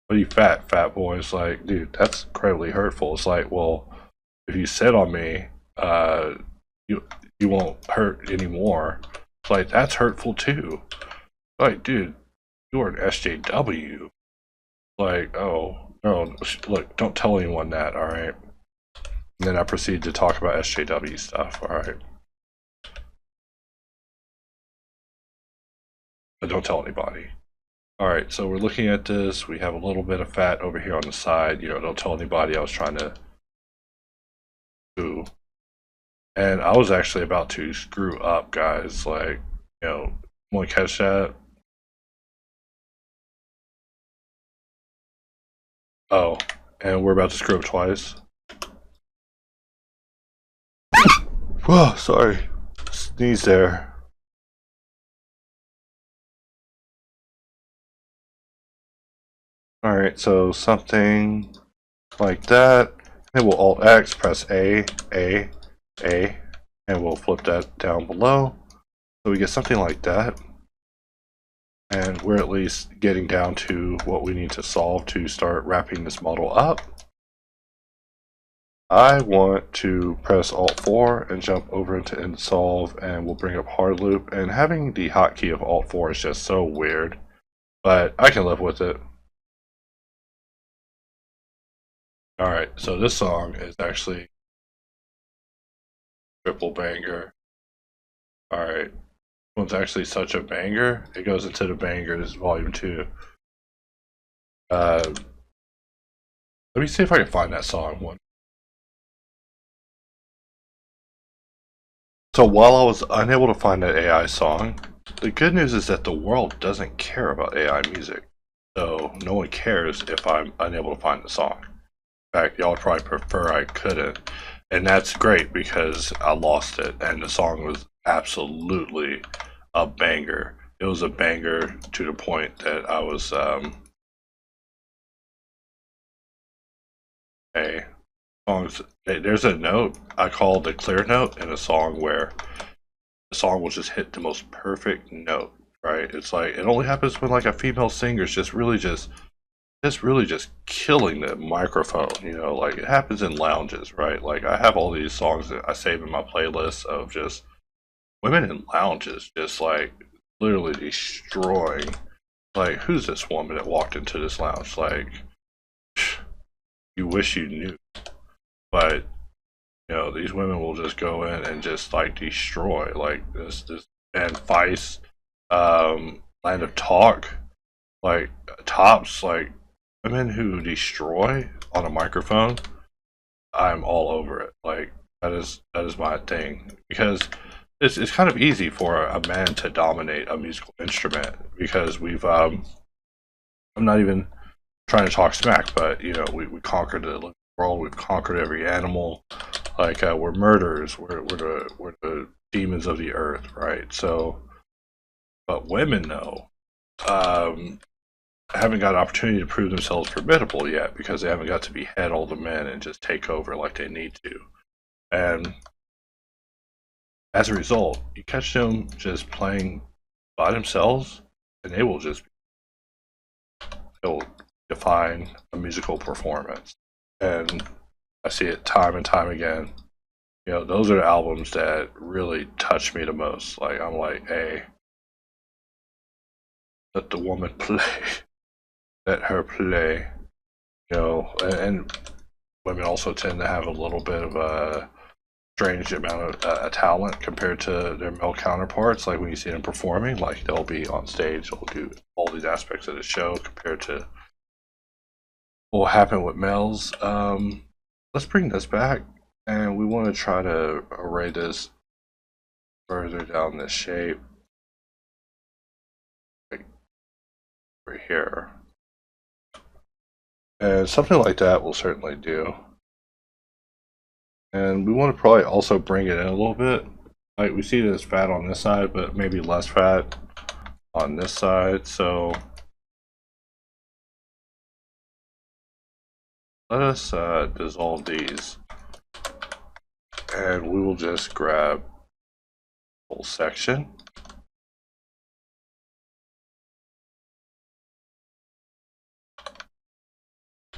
what are you fat boy?" It's like, dude, that's incredibly hurtful. It's like, well, if you sit on me, you won't hurt anymore. It's like, that's hurtful too. Like, dude, you're an SJW. Like, oh no, look, don't tell anyone that, all right? And then I proceed to talk about SJW stuff, all right? But don't tell anybody. All right, so we're looking at this. We have a little bit of fat over here on the side. Don't tell anybody I was trying to do. And I was actually about to screw up, guys. Like, want to catch that? Oh, and we're about to screw up twice. Whoa, sorry. Sneeze there. Alright, so something like that. And we'll Alt X, press A, and we'll flip that down below. So we get something like that. And we're at least getting down to what we need to solve to start wrapping this model up. I want to press Alt 4 and jump over into Solve, and we'll bring up hard loop. And having the hotkey of Alt 4 is just so weird, but I can live with it. Alright, so this song is actually triple banger. Alright, this one's actually such a banger. It goes into the bangers volume 2. Let me see if I can find that song. So while I was unable to find that AI song, the good news is that the world doesn't care about AI music. So no one cares if I'm unable to find the song. In fact, y'all probably prefer I couldn't. And that's great because I lost it and the song was absolutely a banger. It was a banger to the point that I was there's a note I call the clear note in a song where the song will just hit the most perfect note, right? It's like it only happens when like a female singer's just really just killing the microphone, like it happens in lounges, right? Like I have all these songs that I save in my playlist of just women in lounges just like literally destroying. Like, who's this woman that walked into this lounge? Like, you wish you knew. But these women will just go in and just like destroy like this and Vice, Land of Talk, like tops, like women who destroy on a microphone. I'm all over it. Like that is my thing because it's kind of easy for a man to dominate a musical instrument because we've I'm not even trying to talk smack, but we conquered the world. We've conquered every animal. Like we're murderers. We're the demons of the earth, right? So, but women though, haven't got an opportunity to prove themselves formidable yet because they haven't got to behead all the men and just take over like they need to. And as a result, you catch them just playing by themselves, and they will just they'll define a musical performance. And I see it time and time again. Those are the albums that really touch me the most. Like I'm like, hey, let the woman play, let her play. And women also tend to have a little bit of a strange amount of talent compared to their male counterparts. Like when you see them performing, like they'll be on stage, they'll do all these aspects of the show compared to what will happen with males. Let's bring this back, and we want to try to array this further down this shape, like over here. And something like that will certainly do. And we want to probably also bring it in a little bit. Like we see that it's fat on this side, but maybe less fat on this side. So let us dissolve these. And we will just grab the whole section.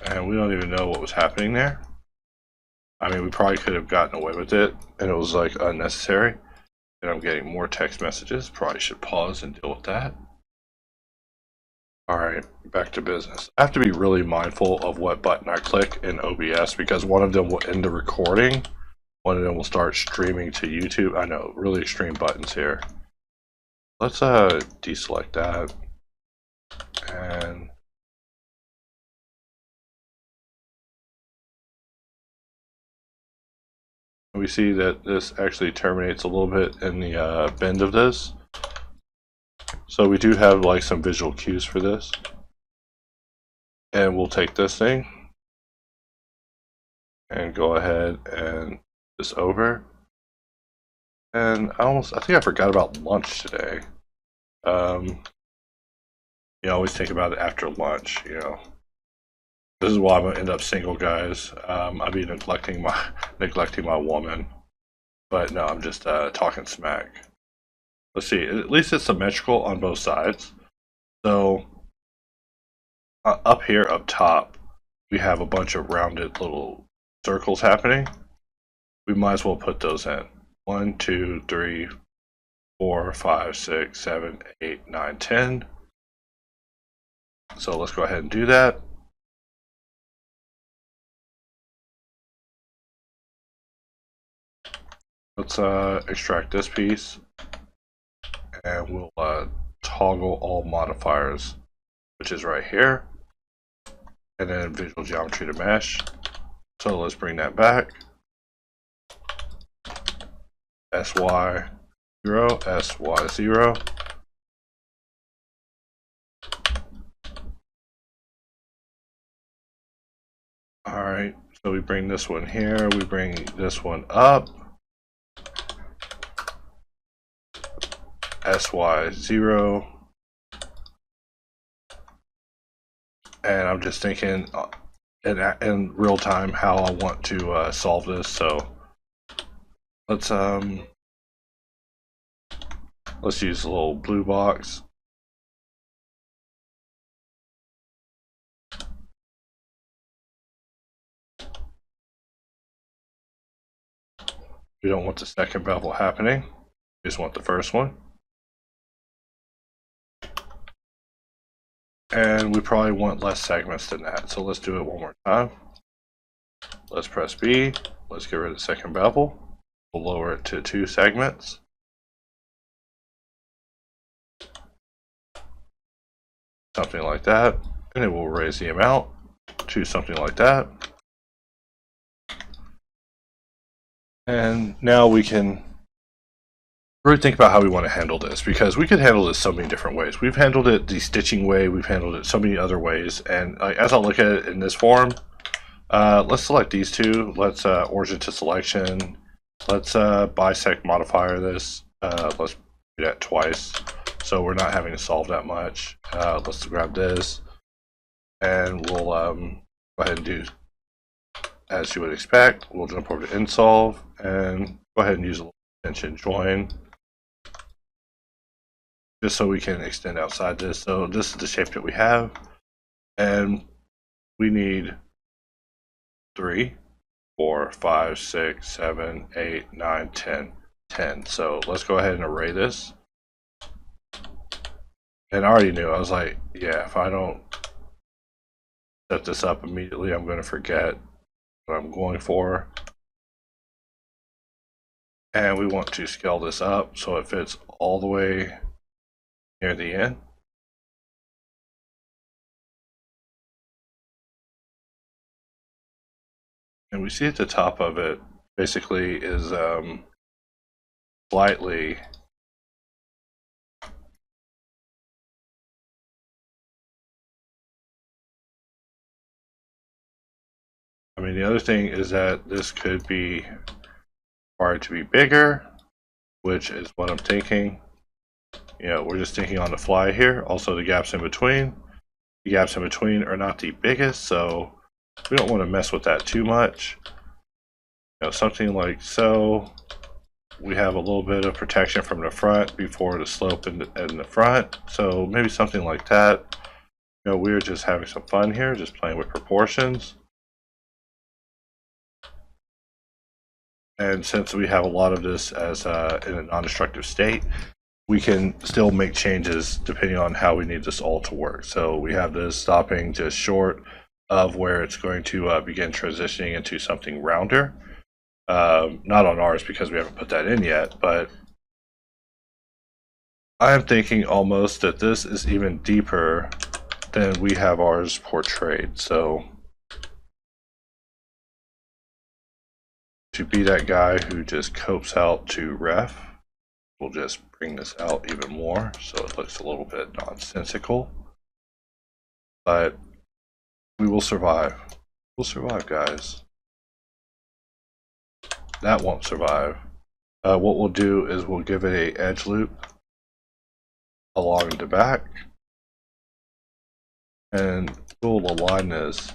And we don't even know what was happening there. I mean, we probably could have gotten away with it, and it was like unnecessary. And I'm getting more text messages. Probably should pause and deal with that. Alright, back to business. I have to be really mindful of what button I click in OBS because one of them will end the recording. One of them will start streaming to YouTube. I know, really extreme buttons here. Let's deselect that. And we see that this actually terminates a little bit in the bend of this. So we do have like some visual cues for this. And we'll take this thing and go ahead and this over. And I think I forgot about lunch today. You always think about it after lunch, you know. This is why I'm gonna end up single, guys. I'll be neglecting my woman. But no, I'm just talking smack. Let's see, at least it's symmetrical on both sides. So up here, up top, we have a bunch of rounded little circles happening. We might as well put those in. 1, 2, 3, 4, 5, 6, 7, 8, 9, 10. So let's go ahead and do that. Let's extract this piece, and we'll toggle all modifiers, which is right here, and then visual geometry to mesh. So let's bring that back. SY0, SY0. Alright, so we bring this one here, we bring this one up. SY0. And I'm just thinking in real time how I want to solve this, so let's use a little blue box. We don't want the second bevel happening, we just want the first one. And we probably want less segments than that, so let's do it one more time. Let's press B, let's get rid of the second bevel. We'll lower it to 2 segments. Something like that, and then we'll raise the amount to something like that. And now we can really think about how we want to handle this, because we could handle this so many different ways. We've handled it the stitching way, we've handled it so many other ways, and as I look at it in this form, let's select these two. Let's origin to selection. Let's bisect modifier this. Let's do that twice, so we're not having to solve that much. Let's grab this, and we'll go ahead and do as you would expect. We'll jump over to insolve and go ahead and use a little extension join, just so we can extend outside this. So this is the shape that we have, and we need 3, 4, 5, 6, 7, 8, 9, 10, 10. So let's go ahead and array this. And I already knew, I was like, yeah, if I don't set this up immediately, I'm going to forget what I'm going for. And we want to scale this up so it fits all the way near the end. And we see at the top of it basically is slightly mean, the other thing is that this could be required to be bigger, which is what I'm thinking. You know, we're just thinking on the fly here. Also, the gaps in between. The gaps in between are not the biggest, so we don't want to mess with that too much. You know, something like so. We have a little bit of protection from the front before the slope in the front, so maybe something like that. You know, we're just having some fun here, just playing with proportions. And since we have a lot of this as in a non-destructive state, we can still make changes depending on how we need this all to work. So we have this stopping just short of where it's going to begin transitioning into something rounder. Not on ours because we haven't put that in yet, but I'm thinking almost that this is even deeper than we have ours portrayed. So to be that guy who just copes out to ref, we'll just bring this out even more so it looks a little bit nonsensical. But we will survive. We'll survive, guys. That won't survive. What we'll do is we'll give it a edge loop along the back, and we'll align this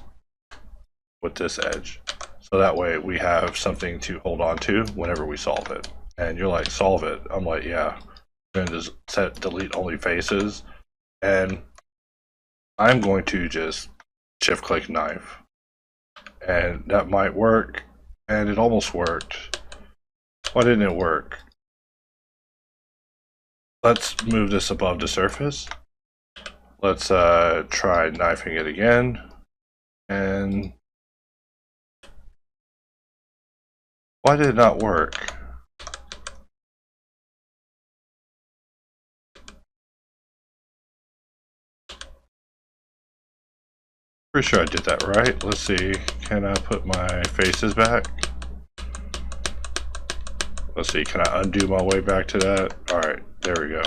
with this edge. So that way we have something to hold on to whenever we solve it. And you're like, solve it? I'm like, yeah. I'm going to just set delete only faces, and I'm going to just shift click knife. And that might work, and it almost worked. Why didn't it work? Let's move this above the surface. Let's try knifing it again. And why did it not work? Pretty sure I did that right. Let's see. Can I put my faces back? Let's see. Can I undo my way back to that? Alright, there we go.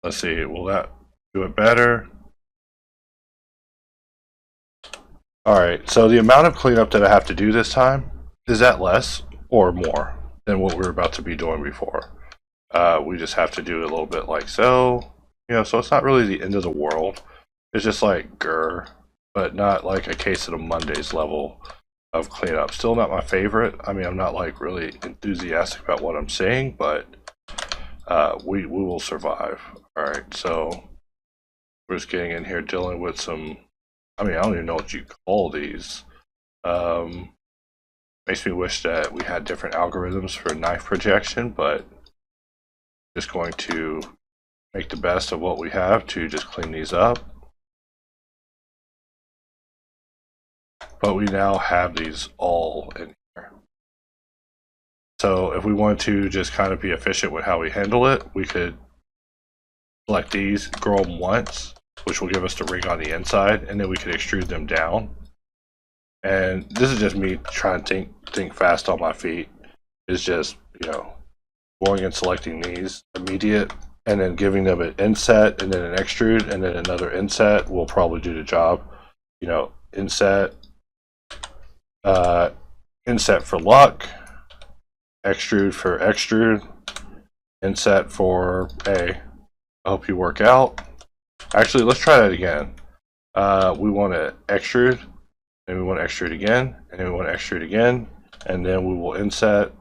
Let's see. Will that do it better? Alright, so the amount of cleanup that I have to do this time, is that less or more than what we were about to be doing before? We just have to do it a little bit like so. You know, so it's not really the end of the world. It's just like grr, but not like a case of the Mondays level of cleanup. Still not my favorite. I mean, I'm not like really enthusiastic about what I'm saying, but we will survive. All right, so we're just getting in here dealing with some, I mean, I don't even know what you call these. Makes me wish that we had different algorithms for knife projection, but just going to make the best of what we have to just clean these up. But we now have these all in here. So if we want to just kind of be efficient with how we handle it, we could select these, grow them once, which will give us the ring on the inside, and then we could extrude them down. And this is just me trying to think fast on my feet. It's just, you know, going and selecting these immediate, and then giving them an inset, and then an extrude, and then another inset will probably do the job. You know, inset, inset for luck, extrude for extrude, inset for A. I hope you work out. Actually, let's try that again. We want to extrude, and we want to extrude again, and then we want to extrude again, and then we will inset.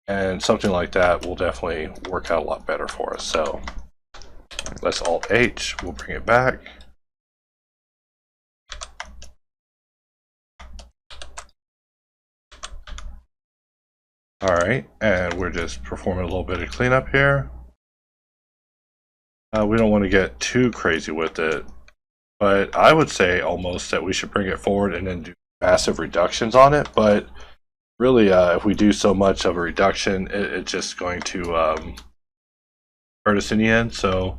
And something like that will definitely work out a lot better for us. So let's Alt H, we'll bring it back. All right, and we're just performing a little bit of cleanup here. We don't want to get too crazy with it, but I would say almost that we should bring it forward and then do massive reductions on it. But really, if we do so much of a reduction, it's just going to hurt us in the end. So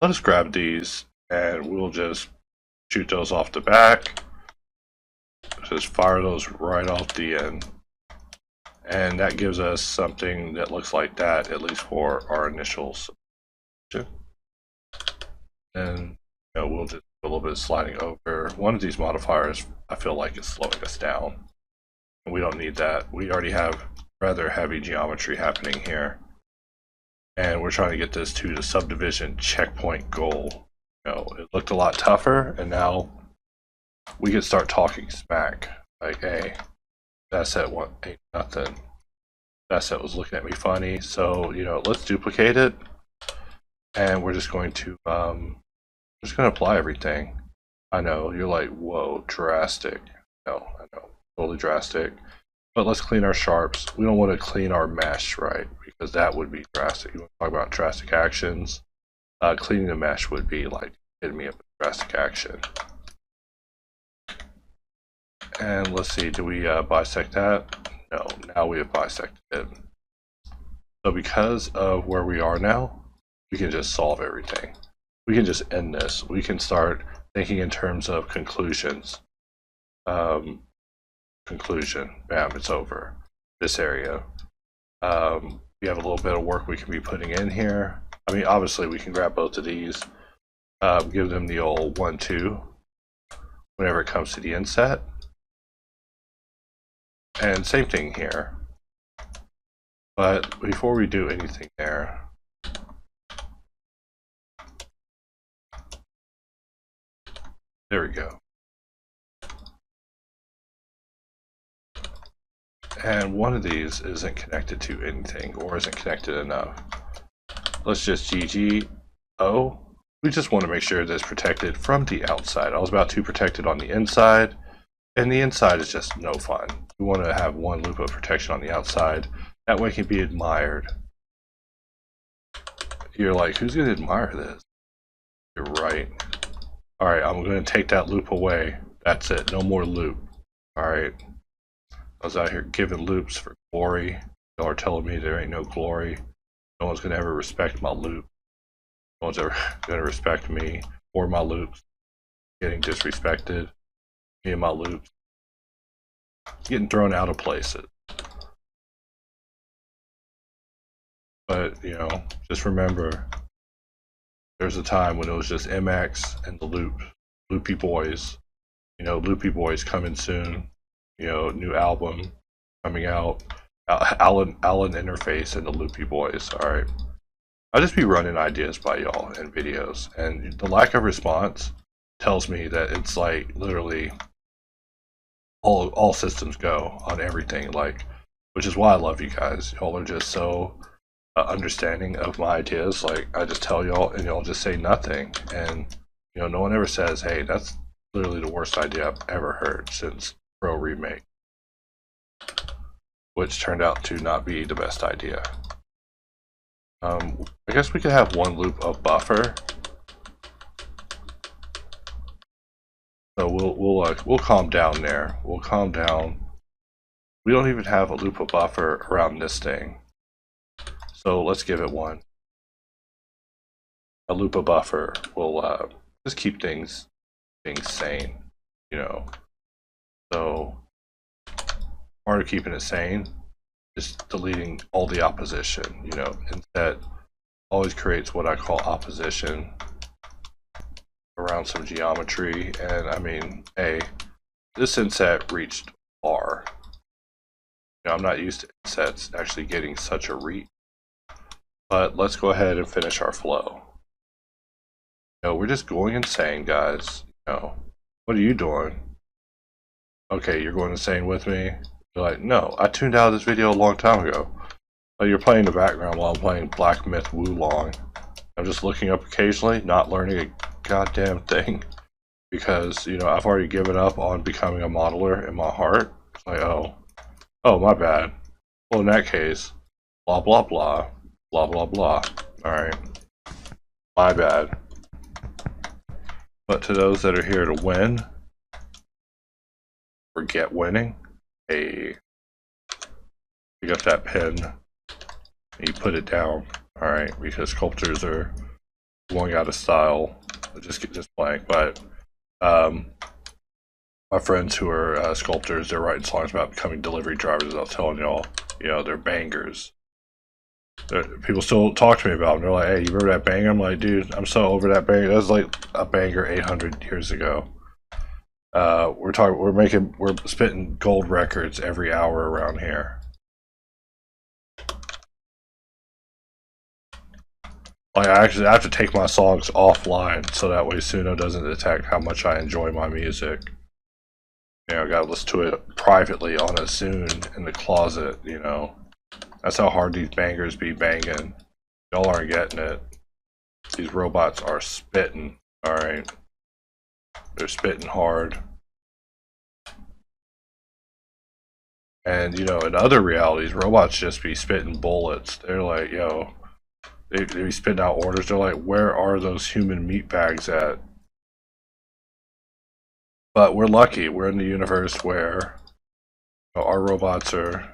let us grab these and we'll just shoot those off the back. Just fire those right off the end. And that gives us something that looks like that, at least for our initials. And you know, we'll just A little bit of sliding over. One of these modifiers I feel like is slowing us down. And we don't need that. We already have rather heavy geometry happening here. And we're trying to get this to the subdivision checkpoint goal. You know, it looked a lot tougher, and now we can start talking smack. Like, hey, that set ain't nothing. That set was looking at me funny. So, you know, let's duplicate it. And we're just going to apply everything. I know, you're like, whoa, drastic. No, I know, totally drastic. But let's clean our sharps. We don't want to clean our mesh, right? Because that would be drastic. You want to talk about drastic actions. Cleaning the mesh would be like hitting me up with drastic action. And let's see, do we bisect that? No, now we have bisected it. So because of where we are now, we can just solve everything. We can just end this. We can start thinking in terms of conclusions. Conclusion, bam, it's over. This area. We have a little bit of work we can be putting in here. I mean, obviously we can grab both of these, give them the old 1-2 whenever it comes to the inset. And same thing here. But before we do anything there, there we go. And one of these isn't connected to anything, or isn't connected enough. Let's just GGO. We just want to make sure that it's protected from the outside. I was about to protect it on the inside, and the inside is just no fun. We want to have one loop of protection on the outside. That way it can be admired. You're like, who's going to admire this? You're right. Alright, I'm going to take that loop away. That's it. No more loop. Alright. I was out here giving loops for glory. Y'all are telling me there ain't no glory. No one's going to ever respect my loop. No one's ever going to respect me or my loops. Getting disrespected. Me and my loops. Getting thrown out of places. But, you know, just remember, there's a time when it was just MX and the Loopy Boys. You know, Loopy Boys coming soon. You know, new album coming out. Alan Interface and the Loopy Boys. Alright. I'll just be running ideas by y'all in videos. And the lack of response tells me that it's like literally all systems go on everything. Like, which is why I love you guys. Y'all are just so understanding of my ideas. Like, I just tell y'all and y'all just say nothing. And, you know, no one ever says, hey, that's literally the worst idea I've ever heard since Pro Remake, which turned out to not be the best idea. I guess we could have one loop of buffer. So we'll calm down there. We'll calm down. We don't even have a loop of buffer around this thing. So let's give it one. A loop of buffer will just keep things sane, you know. So part of keeping it sane is deleting all the opposition, you know. Instead, always creates what I call opposition around some geometry. And I mean, hey, this inset reached far. You know, I'm not used to insets actually getting such a reach. But let's go ahead and finish our flow. You know, we're just going insane, guys. You know, what are you doing? Okay, you're going insane with me? You're like, no, I tuned out of this video a long time ago. Like, you're playing in the background while I'm playing Black Myth Wulong. I'm just looking up occasionally, not learning a goddamn thing. Because, you know, I've already given up on becoming a modeler in my heart. It's like, oh, my bad. Well, in that case, blah, blah, blah. Blah, blah, blah. Alright. My bad. But to those that are here to win, forget winning, hey, pick up that pen and you put it down. Alright, because sculptors are going out of style. Just blank. But my friends who are sculptors, they're writing songs about becoming delivery drivers. I was telling y'all, you know, they're bangers. People still talk to me about them. They're like, "Hey, you remember that banger?" I'm like, "Dude, I'm so over that banger. That was like a banger 800 years ago." We're spitting gold records every hour around here. Like, I actually have to take my songs offline so that way Suno doesn't detect how much I enjoy my music. You know, I gotta listen to it privately on a Zune in the closet, you know. That's how hard these bangers be banging. Y'all aren't getting it. These robots are spitting, alright? They're spitting hard. And, you know, in other realities, robots just be spitting bullets. They're like, yo, they be spitting out orders. They're like, where are those human meat bags at? But we're lucky. We're in the universe where our robots are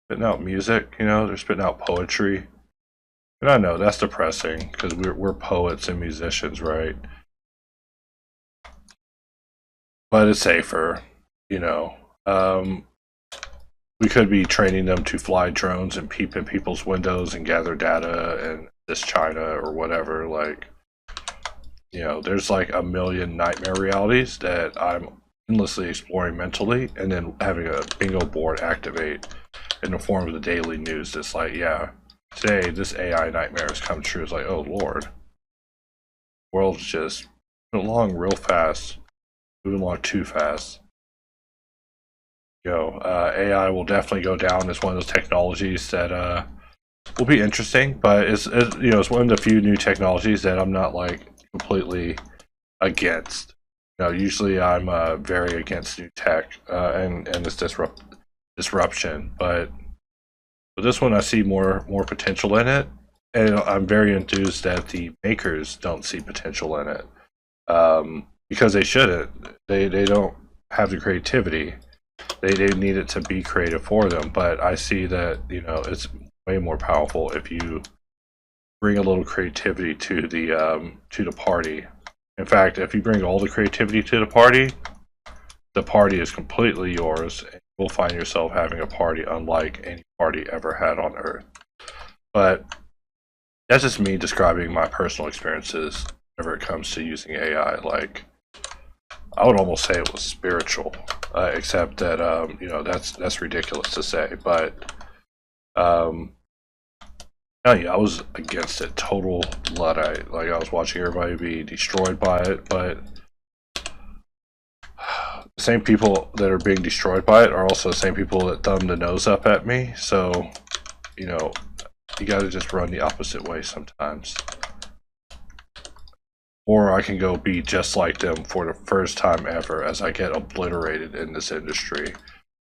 spitting out music, you know, they're spitting out poetry. And I know that's depressing because we're poets and musicians, right? But it's safer, you know. We could be training them to fly drones and peep in people's windows and gather data and this China or whatever. Like, you know, there's like a million nightmare realities that I'm endlessly exploring mentally, and then having a bingo board activate in the form of the daily news. It's like, yeah, today this AI nightmare has come true. It's like, oh lord, world's just moving along real fast, moving along too fast. You know, AI will definitely go down as one of those technologies that will be interesting, but you know, it's one of the few new technologies that I'm not like completely against. You know, usually I'm very against new tech and this disruption, but with this one I see more potential in it, and I'm very enthused that the makers don't see potential in it because they shouldn't. They don't have the creativity. They need it to be creative for them, but I see that, you know, it's way more powerful if you bring a little creativity to the party. In fact, if you bring all the creativity to the party is completely yours, and you'll find yourself having a party unlike any party ever had on Earth. But that's just me describing my personal experiences whenever it comes to using AI. Like, I would almost say it was spiritual, except that you know, that's ridiculous to say. But yeah, I was against it, total Luddite. Like, I was watching everybody be destroyed by it, but the same people that are being destroyed by it are also the same people that thumb the nose up at me. So, you know, you got to just run the opposite way sometimes. Or I can go be just like them for the first time ever as I get obliterated in this industry.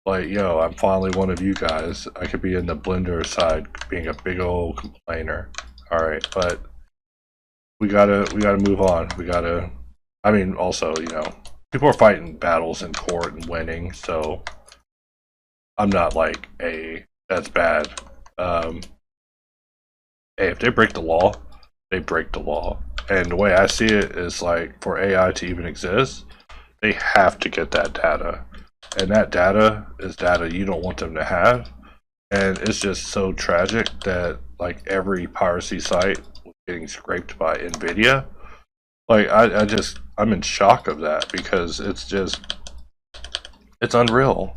Like, yo, I'm finally one of you guys. I could be in the blender side being a big old complainer. Alright, but we gotta move on. I mean, also, you know, people are fighting battles in court and winning, so I'm not like, hey, that's bad. Hey, if they break the law, they break the law. And the way I see it is, like, for AI to even exist, they have to get that data. And that data is data you don't want them to have. And it's just so tragic that, like, every piracy site was getting scraped by NVIDIA. Like, I'm in shock of that, because it's unreal.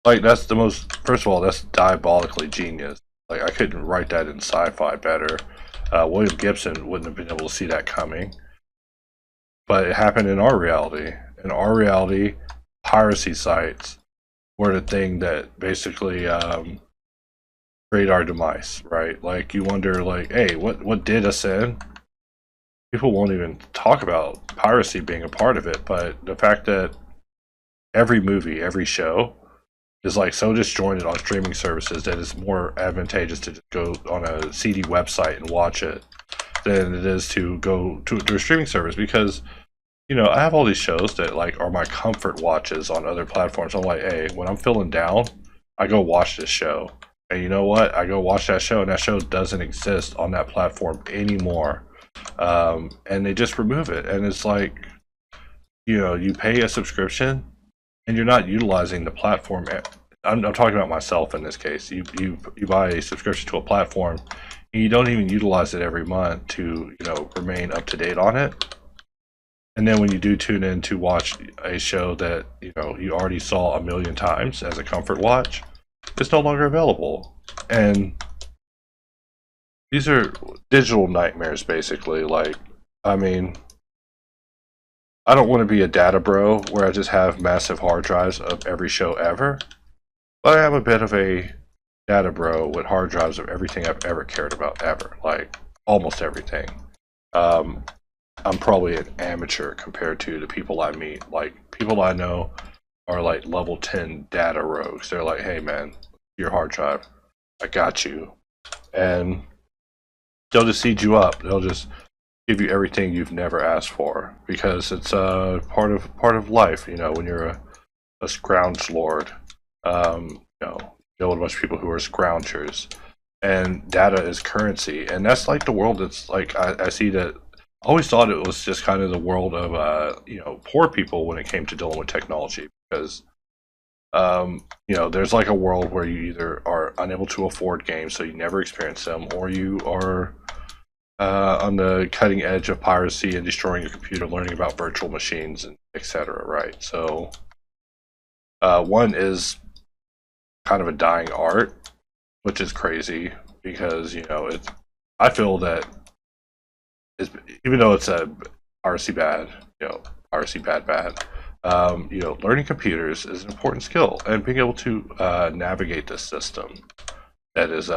Like, first of all, that's diabolically genius. Like, I couldn't write that in sci-fi better. William Gibson wouldn't have been able to see that coming. But it happened in our reality. In our reality, piracy sites were the thing that basically create our demise, right? Like, you wonder, like, hey, what did us in? People won't even talk about piracy being a part of it, but the fact that every movie, every show is like so disjointed on streaming services that it's more advantageous to just go on a CD website and watch it than it is to go to a streaming service, because, you know, I have all these shows that, like, are my comfort watches on other platforms. I'm like, hey, when I'm feeling down, I go watch this show. And you know what? I go watch that show, and that show doesn't exist on that platform anymore. And they just remove it. And it's like, you know, you pay a subscription, and you're not utilizing the platform I'm talking about myself in this case. You buy a subscription to a platform, and you don't even utilize it every month to remain up to date on it. And then when you do tune in to watch a show that you already saw a million times as a comfort watch, it's no longer available. And these are digital nightmares, basically. Like, I mean, I don't want to be a data bro where I just have massive hard drives of every show ever, but I am a bit of a data bro with hard drives of everything I've ever cared about ever, like almost everything. I'm probably an amateur compared to the people I meet. Like, people I know are like level 10 data rogues. They're like, hey man, your hard drive, I got you. And they'll just seed you up. They'll just give you everything you've never asked for, because it's part of life. When you're a scrounge lord, deal with a bunch of people who are scroungers, and data is currency. And that's like the world that's like, I see that. I always thought it was just kind of the world of poor people when it came to dealing with technology, because there's like a world where you either are unable to afford games, so you never experience them, or you are on the cutting edge of piracy and destroying your computer, learning about virtual machines and etc. Right? So one is kind of a dying art, which is crazy, because it's. I feel that even though it's a RC bad, RC bad. Learning computers is an important skill, and being able to navigate the system that is,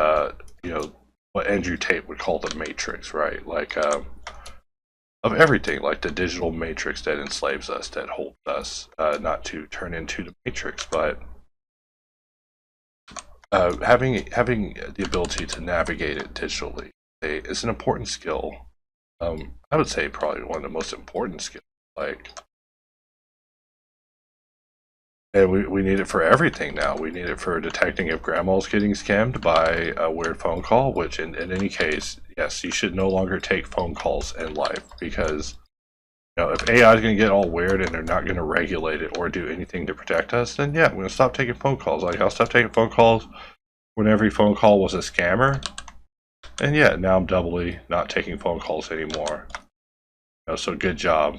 what Andrew Tate would call the matrix, right? Like, of everything, like the digital matrix that enslaves us, that holds us, not to turn into the matrix, but having the ability to navigate it digitally is an important skill. I would say probably one of the most important skills. Like, and we need it for everything now. We need it for detecting if grandma's getting scammed by a weird phone call, which in any case, yes, you should no longer take phone calls in life, because if AI is going to get all weird and they're not going to regulate it or do anything to protect us, then yeah, I'm going to stop taking phone calls. Like, I'll stop taking phone calls when every phone call was a scammer. And yeah, now I'm doubly not taking phone calls anymore. So good job.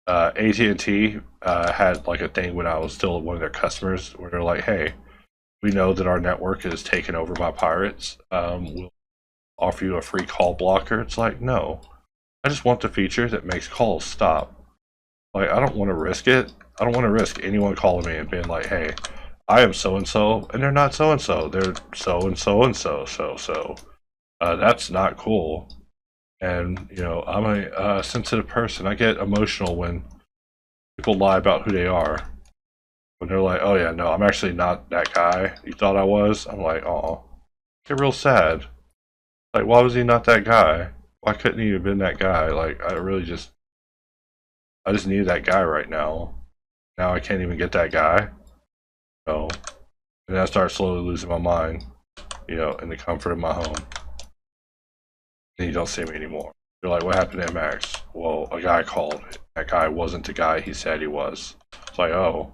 AT&T had like a thing when I was still one of their customers, where they're like, hey, we know that our network is taken over by pirates. We'll offer you a free call blocker. It's like, no, I just want the feature that makes calls stop. Like, I don't want to risk it. I don't want to risk anyone calling me and being like, hey, I am so-and-so, and they're not so-and-so. They're so-and-so and so. That's not cool. And, I'm a sensitive person. I get emotional when people lie about who they are. When they're like, oh yeah, no, I'm actually not that guy you thought I was. I'm like, oh, get real sad. Like, why was he not that guy? Why couldn't he have been that guy? Like, I just need that guy right now. Now I can't even get that guy. So, and then I start slowly losing my mind, in the comfort of my home. And you don't see me anymore. You're like, what happened to Max? Well, a guy called. That guy wasn't the guy he said he was. It's like, oh.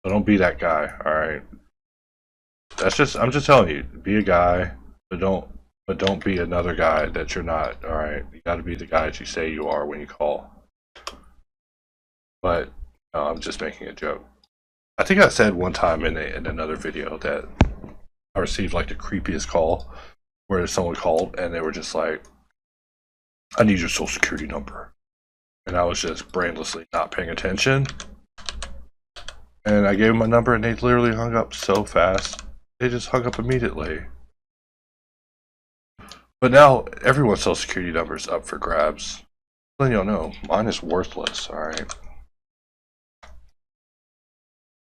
So don't be that guy, alright? I'm just telling you, be a guy, but don't be another guy that you're not, alright? You gotta be the guy that you say you are when you call. But, no, I'm just making a joke. I think I said one time in another video that I received like the creepiest call, where someone called and they were just like, I need your social security number. And I was just brainlessly not paying attention. And I gave them my number and they literally hung up so fast. They just hung up immediately. But now everyone's social security number is up for grabs. Then you'll know, mine is worthless, alright?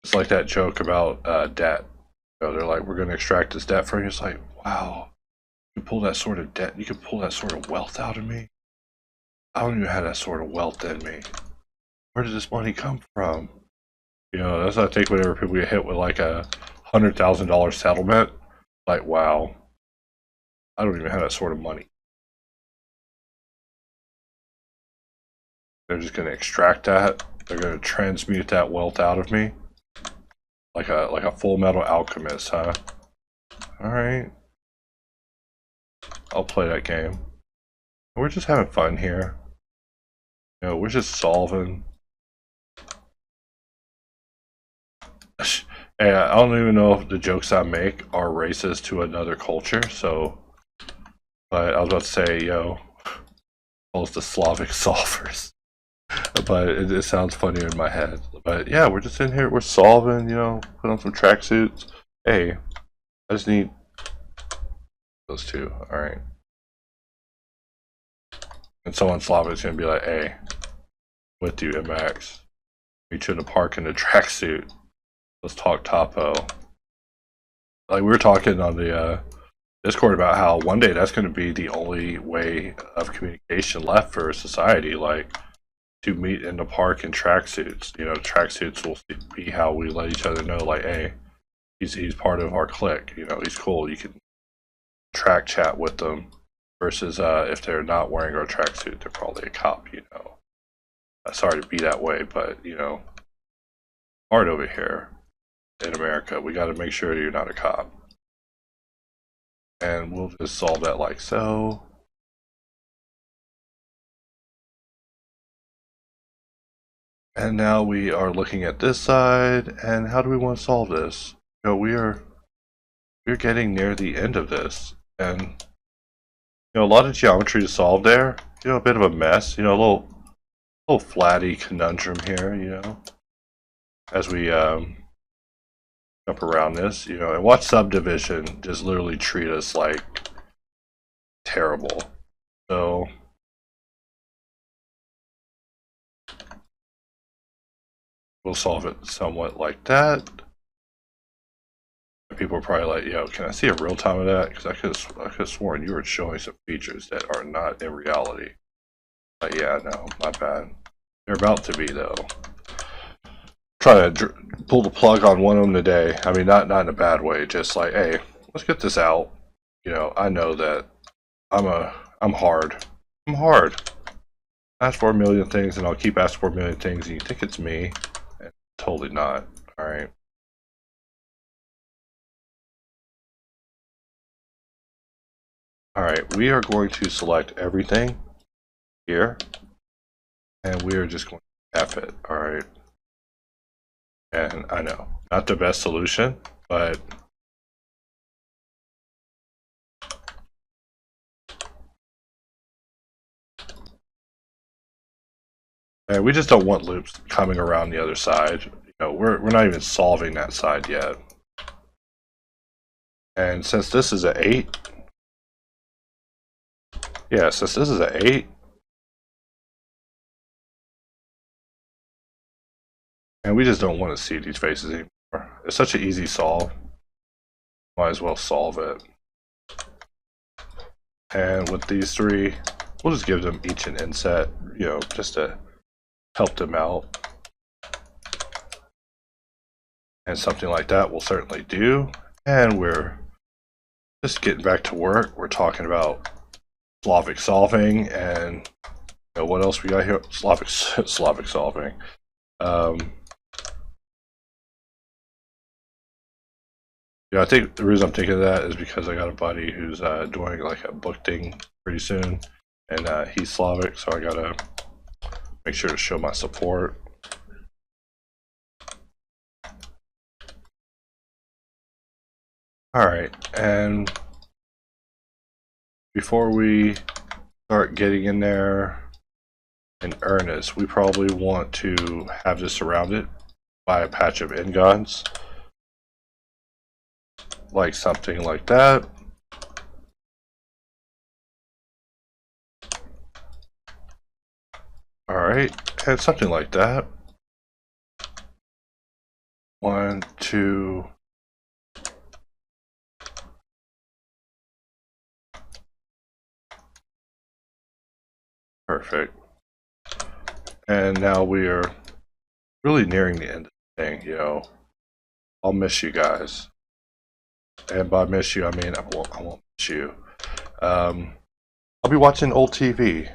It's like that joke about debt. They're like, we're going to extract this debt from you. It's like, wow, you can pull that sort of debt, you can pull that sort of wealth out of me. I don't even have that sort of wealth in me. Where did this money come from? That's what I think whenever people get hit with like a $100,000 settlement. Like, wow, I don't even have that sort of money. They're just going to extract that. They're going to transmute that wealth out of me. Like a Full Metal Alchemist, huh? Alright. I'll play that game. We're just having fun here. You know, we're just solving. Hey, I don't even know if the jokes I make are racist to another culture, so. But I was about to say, yo, calls the Slavic solvers. But it sounds funnier in my head. But yeah, we're just in here, we're solving, you know, put on some tracksuits. Hey, I just need those two, alright. And someone Slavic's gonna be like, hey, with you, MX. Meet you in the park in a tracksuit. Let's talk topo. Like, we were talking on the Discord about how one day that's gonna be the only way of communication left for society, like, to meet in the park in tracksuits. You know, tracksuits will be how we let each other know, like, hey, he's part of our clique. You know, he's cool. You can track chat with them. Versus if they're not wearing our tracksuit, they're probably a cop. You know, sorry to be that way, but you know, hard over here in America. We got to make sure you're not a cop, and we'll just solve that like so. And now we are looking at this side, and how do we want to solve this? You know, we're getting near the end of this, and you know, a lot of geometry to solve there. You know, a bit of a mess. You know, a little flatty conundrum here. You know, as we jump around this. You know, and watch subdivision just literally treat us like terrible. So. We'll solve it somewhat like that. People are probably like, yo, can I see a real time of that? Because I could have sworn you were showing some features that are not in reality. But yeah, no, my bad. They're about to be, though. Try to pull the plug on one of them today. I mean, not in a bad way. Just like, hey, let's get this out. You know, I know that I'm hard. I'm hard. Ask for a million things, and I'll keep asking for a million things, and you think it's me. Totally not. Alright. Alright, we are going to select everything here. And we are just going to F it. Alright. And I know, not the best solution, but and we just don't want loops coming around the other side. You know, we're not even solving that side yet. And since this is an 8, yeah, since this is an 8, and we just don't want to see these faces anymore. It's such an easy solve. Might as well solve it. And with these three, we'll just give them each an inset, you know, just to help them out. And something like that we'll certainly do. And we're just getting back to work. We're talking about Slavic solving, and you know, what else we got here? Slavic solving. Yeah, I think the reason I'm thinking of that is because I got a buddy who's doing like a book thing pretty soon, and he's Slavic, so I gotta make sure to show my support. Alright, and before we start getting in there in earnest, we probably want to have this surrounded by a patch of n-gons. Like something like that. Alright, and something like that. 1, 2. Perfect. And now we are really nearing the end of the thing, you know. I'll miss you guys. And by miss you, I mean I won't miss you. I'll be watching old TV.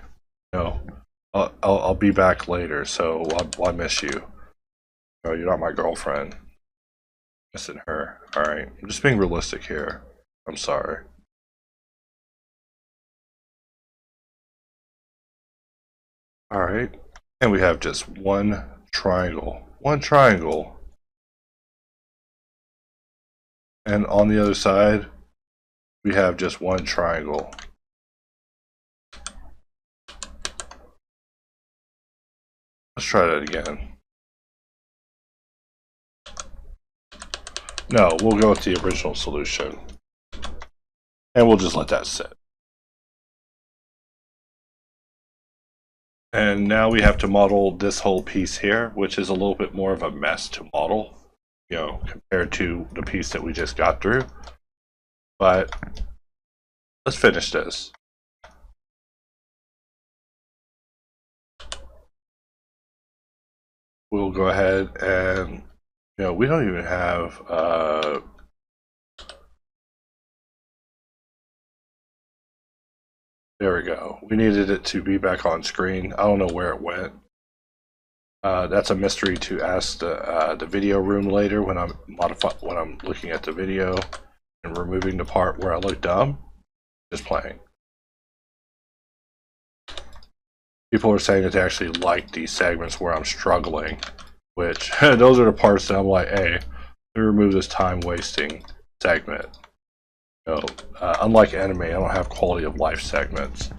You know, I'll be back later, so why miss you? No, you're not my girlfriend. Missing her. Alright, I'm just being realistic here. I'm sorry. Alright, and we have just one triangle. One triangle. And on the other side, we have just one triangle. Let's try that again. No, we'll go with the original solution. And we'll just let that sit. And now we have to model this whole piece here, which is a little bit more of a mess to model, you know, compared to the piece that we just got through. But let's finish this. We'll go ahead and, you know, we don't even have there we go. We needed it to be back on screen. I don't know where it went. That's a mystery to ask the video room later when I'm looking at the video and removing the part where I look dumb. Just playing. People are saying that they actually like these segments where I'm struggling, which those are the parts that I'm like, hey, let me remove this time wasting segment. You know, unlike anime, I don't have quality of life segments.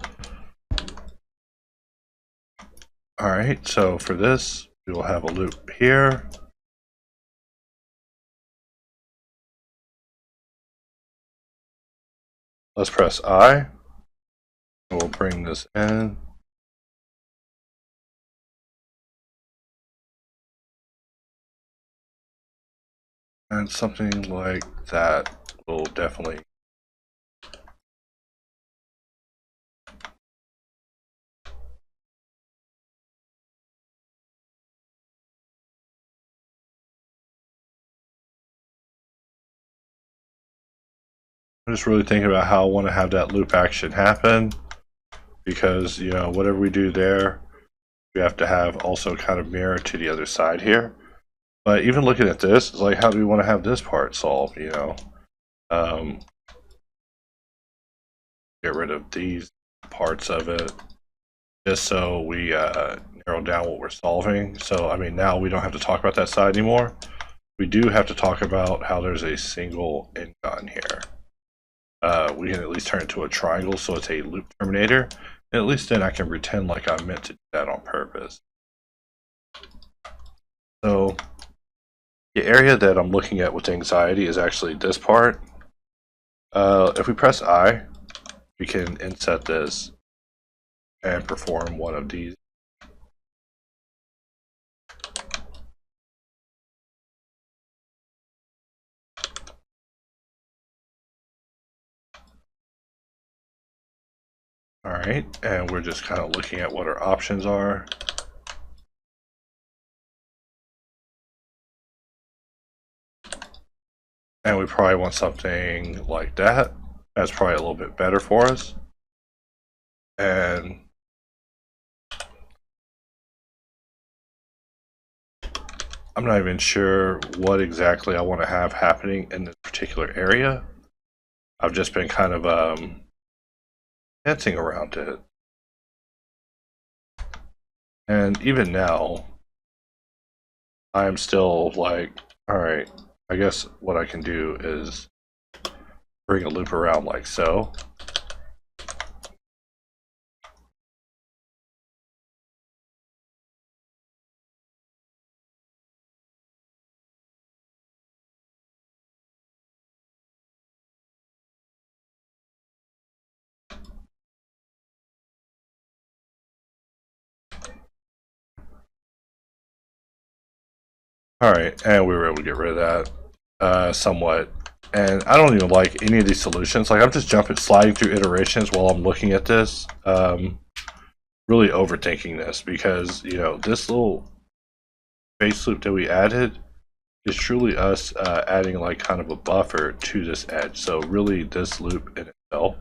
Alright, so for this, we will have a loop here. Let's press I. And we'll bring this in. And something like that will definitely I'm just really thinking about how I want to have that loop action happen, because, you know, whatever we do there, we have to have also kind of mirror to the other side here. But even looking at this, it's like, how do we want to have this part solved, you know? Get rid of these parts of it, just so we narrow down what we're solving. So, I mean, now we don't have to talk about that side anymore. We do have to talk about how there's a single end gun here. We can at least turn it to a triangle, so it's a loop terminator. And at least then I can pretend like I meant to do that on purpose. So the area that I'm looking at with anxiety is actually this part. If we press I, we can inset this and perform one of these. All right, and we're just kind of looking at what our options are. And we probably want something like that. That's probably a little bit better for us. And I'm not even sure what exactly I want to have happening in this particular area. I've just been kind of dancing around it. And even now, I'm still like, all right, I guess what I can do is bring a loop around like so. Alright, and we were able to get rid of that somewhat. And I don't even like any of these solutions. Like, I'm just sliding through iterations while I'm looking at this. Really overthinking this, because, you know, this little base loop that we added is truly us adding like kind of a buffer to this edge. So really this loop in itself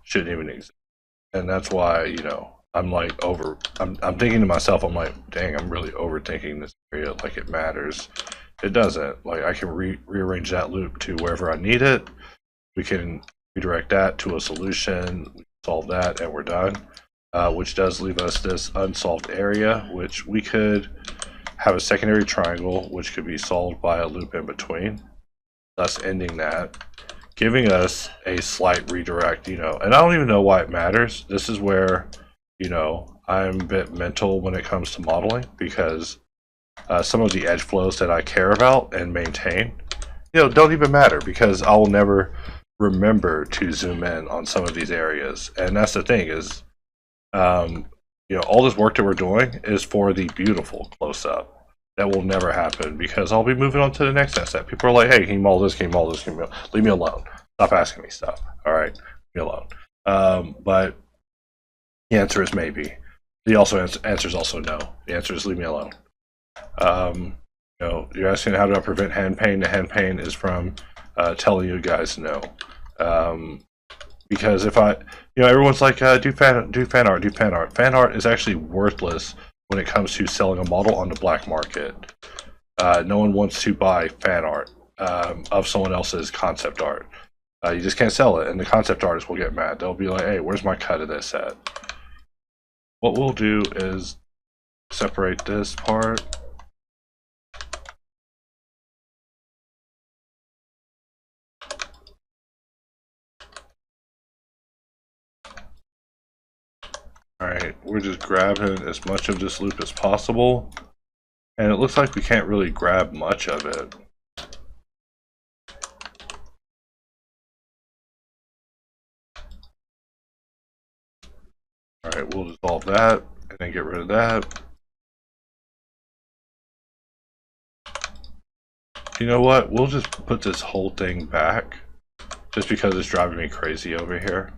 shouldn't even exist. And that's why, you know, I'm like I'm thinking to myself, I'm like, dang, I'm really overthinking this area like it matters. it doesn't. Like I can rearrange that loop to wherever I need it. We can redirect that to a solution, solve that, and we're done. Which does leave us this unsolved area, which we could have a secondary triangle, which could be solved by a loop in between, thus ending that, giving us a slight redirect, and I don't even know why it matters. This is where, I'm a bit mental when it comes to modeling, because some of the edge flows that I care about and maintain, don't even matter, because I will never remember to zoom in on some of these areas. And that's the thing is, all this work that we're doing is for the beautiful close-up. That will never happen because I'll be moving on to the next asset. People are like, hey, can you model this, can you model this, can you model? Leave me alone. Stop asking me stuff. All right, leave me alone. But the answer is maybe. The answer is also no. The answer is leave me alone. You're asking how do I prevent hand pain? The hand pain is from telling you guys no. Because if everyone's like, do fan art. Fan art is actually worthless when it comes to selling a model on the black market. No one wants to buy fan art of someone else's concept art. You just can't sell it, and the concept artists will get mad. They'll be like, hey, where's my cut of this at? What we'll do is separate this part. Alright, we're just grabbing as much of this loop as possible. And it looks like we can't really grab much of it. Alright, we'll dissolve that and then get rid of that. You know what? We'll just put this whole thing back just because it's driving me crazy over here.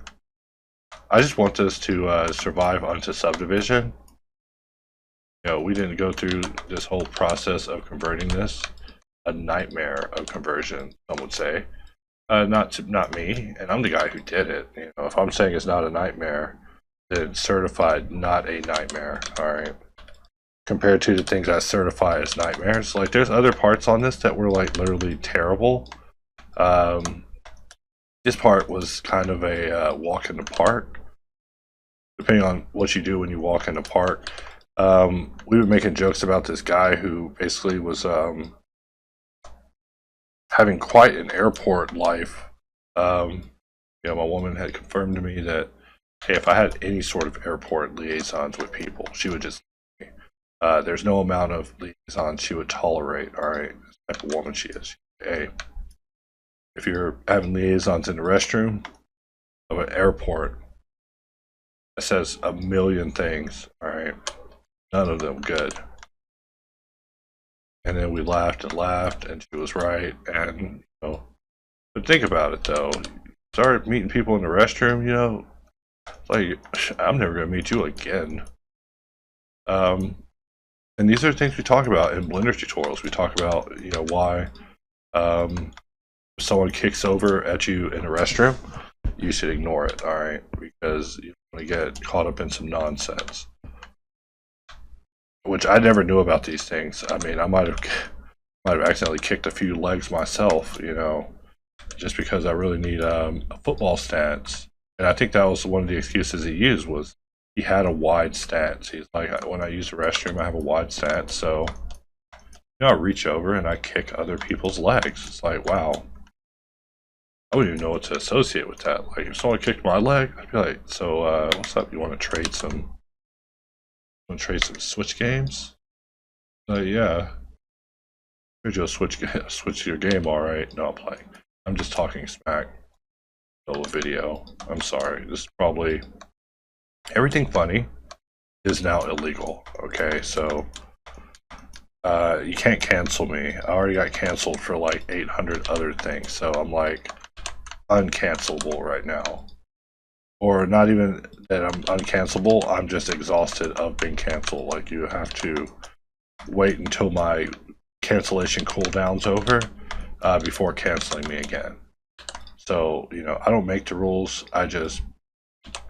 I just want this to survive onto subdivision. We didn't go through this whole process of converting this. A nightmare of conversion, some would say. Not me, and I'm the guy who did it. If I'm saying it's not a nightmare, then it's certified not a nightmare. All right. Compared to the things I certify as nightmares, like there's other parts on this that were like literally terrible. This part was kind of a walk in the park. Depending on what you do when you walk in the park. We were making jokes about this guy who basically was having quite an airport life. My woman had confirmed to me that, hey, if I had any sort of airport liaisons with people, she would just leave me. There's no amount of liaisons she would tolerate. All right, the type of woman she is. Hey, if you're having liaisons in the restroom of an airport, it says a million things, all right? None of them good. And then we laughed and laughed, and she was right. And but think about it though. Start meeting people in the restroom, it's like I'm never gonna meet you again. And these are things we talk about in Blender tutorials. We talk about why if someone kicks over at you in a restroom, you should ignore it, all right? Because you don't want to get caught up in some nonsense. Which I never knew about these things. I mean, I might have accidentally kicked a few legs myself, just because I really need a football stance. And I think that was one of the excuses he used was he had a wide stance. He's like, when I use the restroom, I have a wide stance, so I reach over and I kick other people's legs. It's like, wow. I wouldn't even know what to associate with that. Like, if someone kicked my leg, I'd be like, so, what's up? You want to trade some Switch games? Yeah. Could you switch your game, alright? No, I'm playing. I'm just talking smack. Still a video. I'm sorry. This is probably... Everything funny is now illegal, okay? So, you can't cancel me. I already got canceled for like 800 other things, so I'm like... uncancelable right now, or not even that I'm uncancelable, I'm just exhausted of being canceled. Like, you have to wait until my cancellation cooldown's over before canceling me again. So I don't make the rules, I just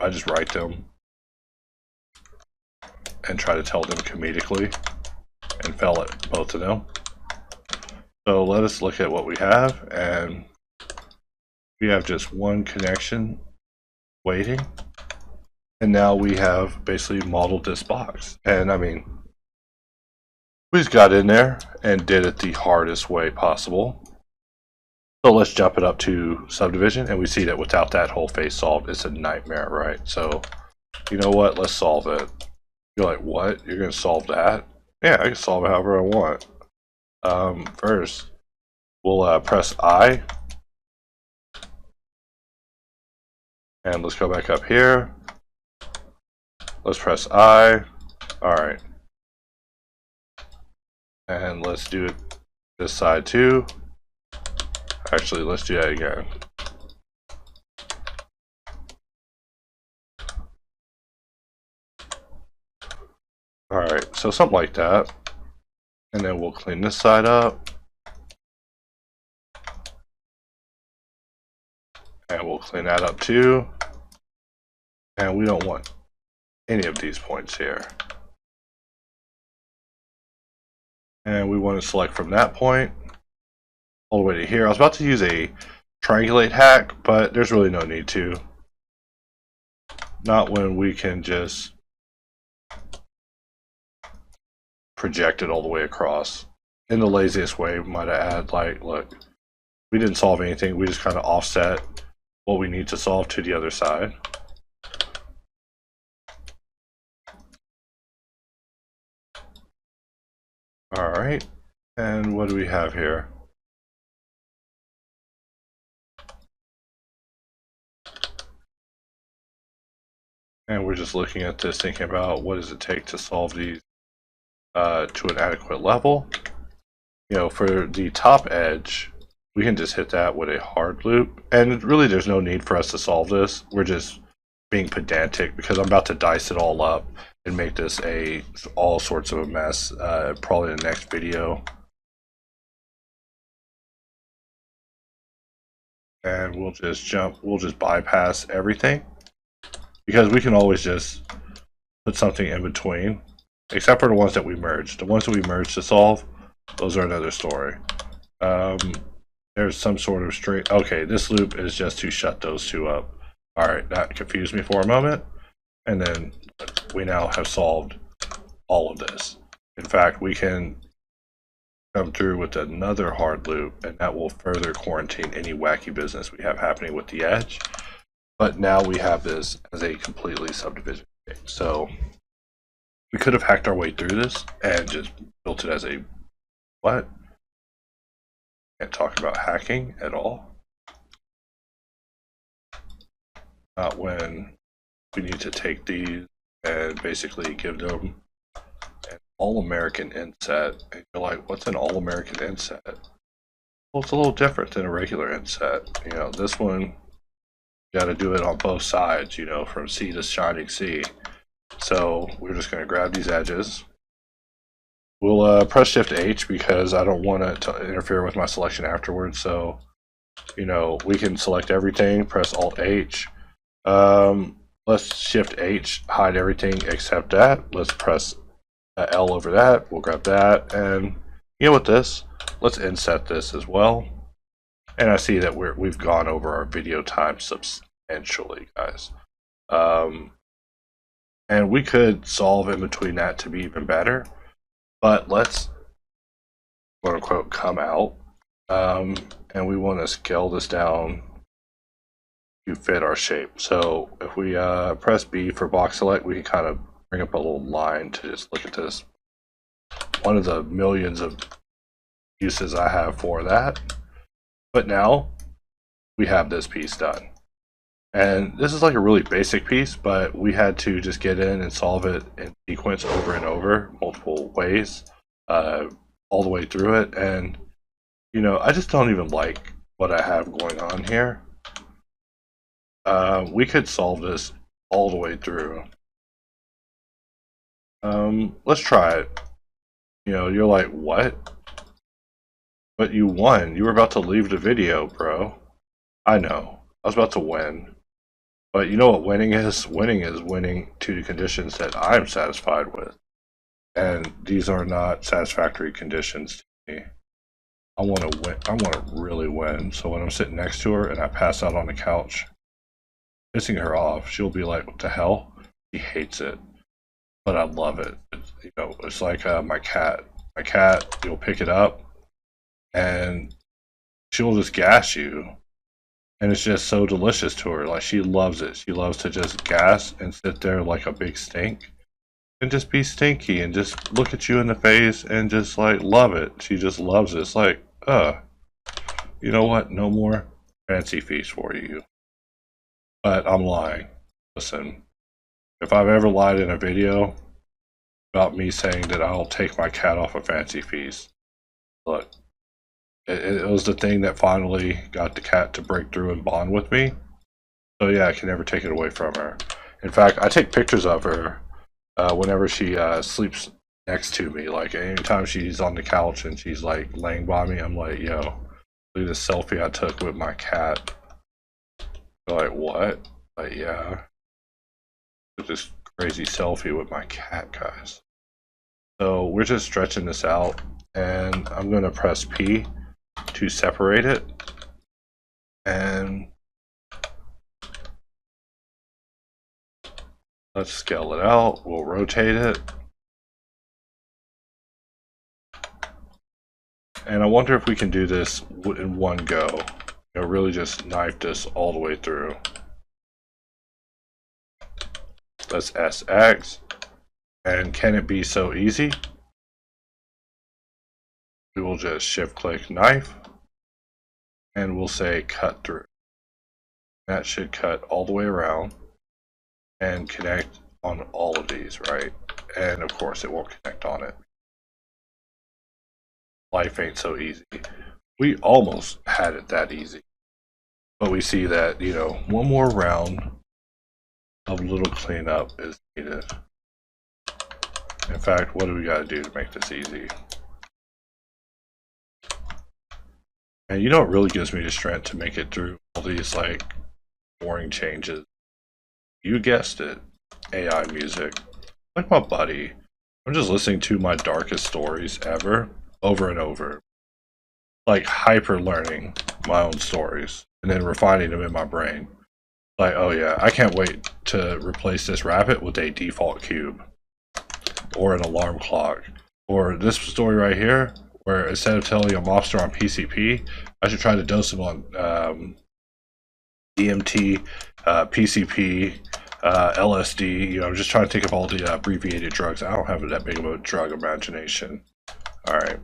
write them and try to tell them comedically and fail at both of them. So let us look at what we have, and we have just one connection waiting. And now we have basically modeled this box. And I mean, we just got in there and did it the hardest way possible. So let's jump it up to subdivision, and we see that without that whole face solved, it's a nightmare, right? So, you know what? Let's solve it. You're like, what? You're going to solve that? Yeah, I can solve it however I want. First, we'll press I. And let's go back up here. Let's press I. Alright. And let's do it this side too. Actually, let's do that again. Alright, so something like that. And then we'll clean this side up. And we'll clean that up too. And we don't want any of these points here. And we want to select from that point all the way to here. I was about to use a triangulate hack, but there's really no need to. Not when we can just project it all the way across. In the laziest way, we might add, like, look, we didn't solve anything. We just kind of offset what we need to solve to the other side. Alright, and what do we have here? And we're just looking at this, thinking about what does it take to solve these to an adequate level. You know, for the top edge, we can just hit that with a hard loop. And really, there's no need for us to solve this. We're just being pedantic because I'm about to dice it all up and make this all sorts of a mess, probably in the next video. And we'll just bypass everything because we can always just put something in between, except for the ones that we merged. The ones that we merged to solve, those are another story. There's some sort of string. Okay, this loop is just to shut those two up. All right, that confused me for a moment. And then we now have solved all of this. In fact, we can come through with another hard loop, and that will further quarantine any wacky business we have happening with the edge. But now we have this as a completely subdivision. So we could have hacked our way through this and just built it as a what? Can't talk about hacking at all. Not when we need to take these and basically give them an all-American inset. And you're like, what's an all-American inset? Well, it's a little different than a regular inset. You know, this one, you got to do it on both sides, you know, from sea to shining sea. So we're just going to grab these edges. We'll press Shift H because I don't want it to interfere with my selection afterwards. So, you know, we can select everything, press Alt H. Let's Shift H, hide everything except that. Let's press L over that. We'll grab that. And you know what this? Let's inset this as well. And I see that we've gone over our video time substantially, guys. And we could solve in between that to be even better. But let's, quote unquote, come out. And we want to scale this down to fit our shape. So if we press B for box select, we can kind of bring up a little line to just look at this. One of the millions of uses I have for that. But now we have this piece done. And this is like a really basic piece, but we had to just get in and solve it in sequence over and over, multiple ways, all the way through it. And, you know, I just don't even like what I have going on here. We could solve this all the way through. Let's try it. You know, you're like, what? But you won. You were about to leave the video, bro. I know. I was about to win. But you know what winning is? Winning is winning to the conditions that I'm satisfied with. And these are not satisfactory conditions to me. I want to win. I want to really win. So when I'm sitting next to her and I pass out on the couch, pissing her off, she'll be like, "What the hell?" She hates it, but I love it. It's like my cat. My cat, you'll pick it up, and she'll just gas you, and it's just so delicious to her. Like, she loves it. She loves to just gas and sit there like a big stink, and just be stinky and just look at you in the face and just like love it. She just loves it. It's like, you know what? No more fancy feast for you. But I'm lying. Listen, if I've ever lied in a video about me saying that I'll take my cat off a fancy feast, look, it was the thing that finally got the cat to break through and bond with me. So yeah, I can never take it away from her. In fact, I take pictures of her whenever she sleeps next to me. Like, anytime she's on the couch and she's like laying by me, I'm like, yo, look at this selfie I took with my cat. They're like, what? Like, yeah, this crazy selfie with my cat, guys. So we're just stretching this out, and I'm going to press P to separate it, and let's scale it out. We'll rotate it, and I wonder if we can do this in one go. Really just knife this all the way through. Let's SX, and can it be so easy? We will just shift click knife, and we'll say cut through. That should cut all the way around and connect on all of these, right? And of course it won't connect on it. Life ain't so easy. We almost had it that easy, but we see that, one more round of little cleanup is needed. In fact, what do we got to do to make this easy? And what really gives me the strength to make it through all these like boring changes? You guessed it, AI music. Like my buddy, I'm just listening to my darkest stories ever, over and over. Like hyper learning my own stories and then refining them in my brain. Like, oh yeah, I can't wait to replace this rabbit with a default cube or an alarm clock. Or this story right here, where instead of telling a mobster on PCP, I should try to dose him on DMT, PCP, LSD. I'm just trying to think of all the abbreviated drugs. I don't have that big of a drug imagination. All right.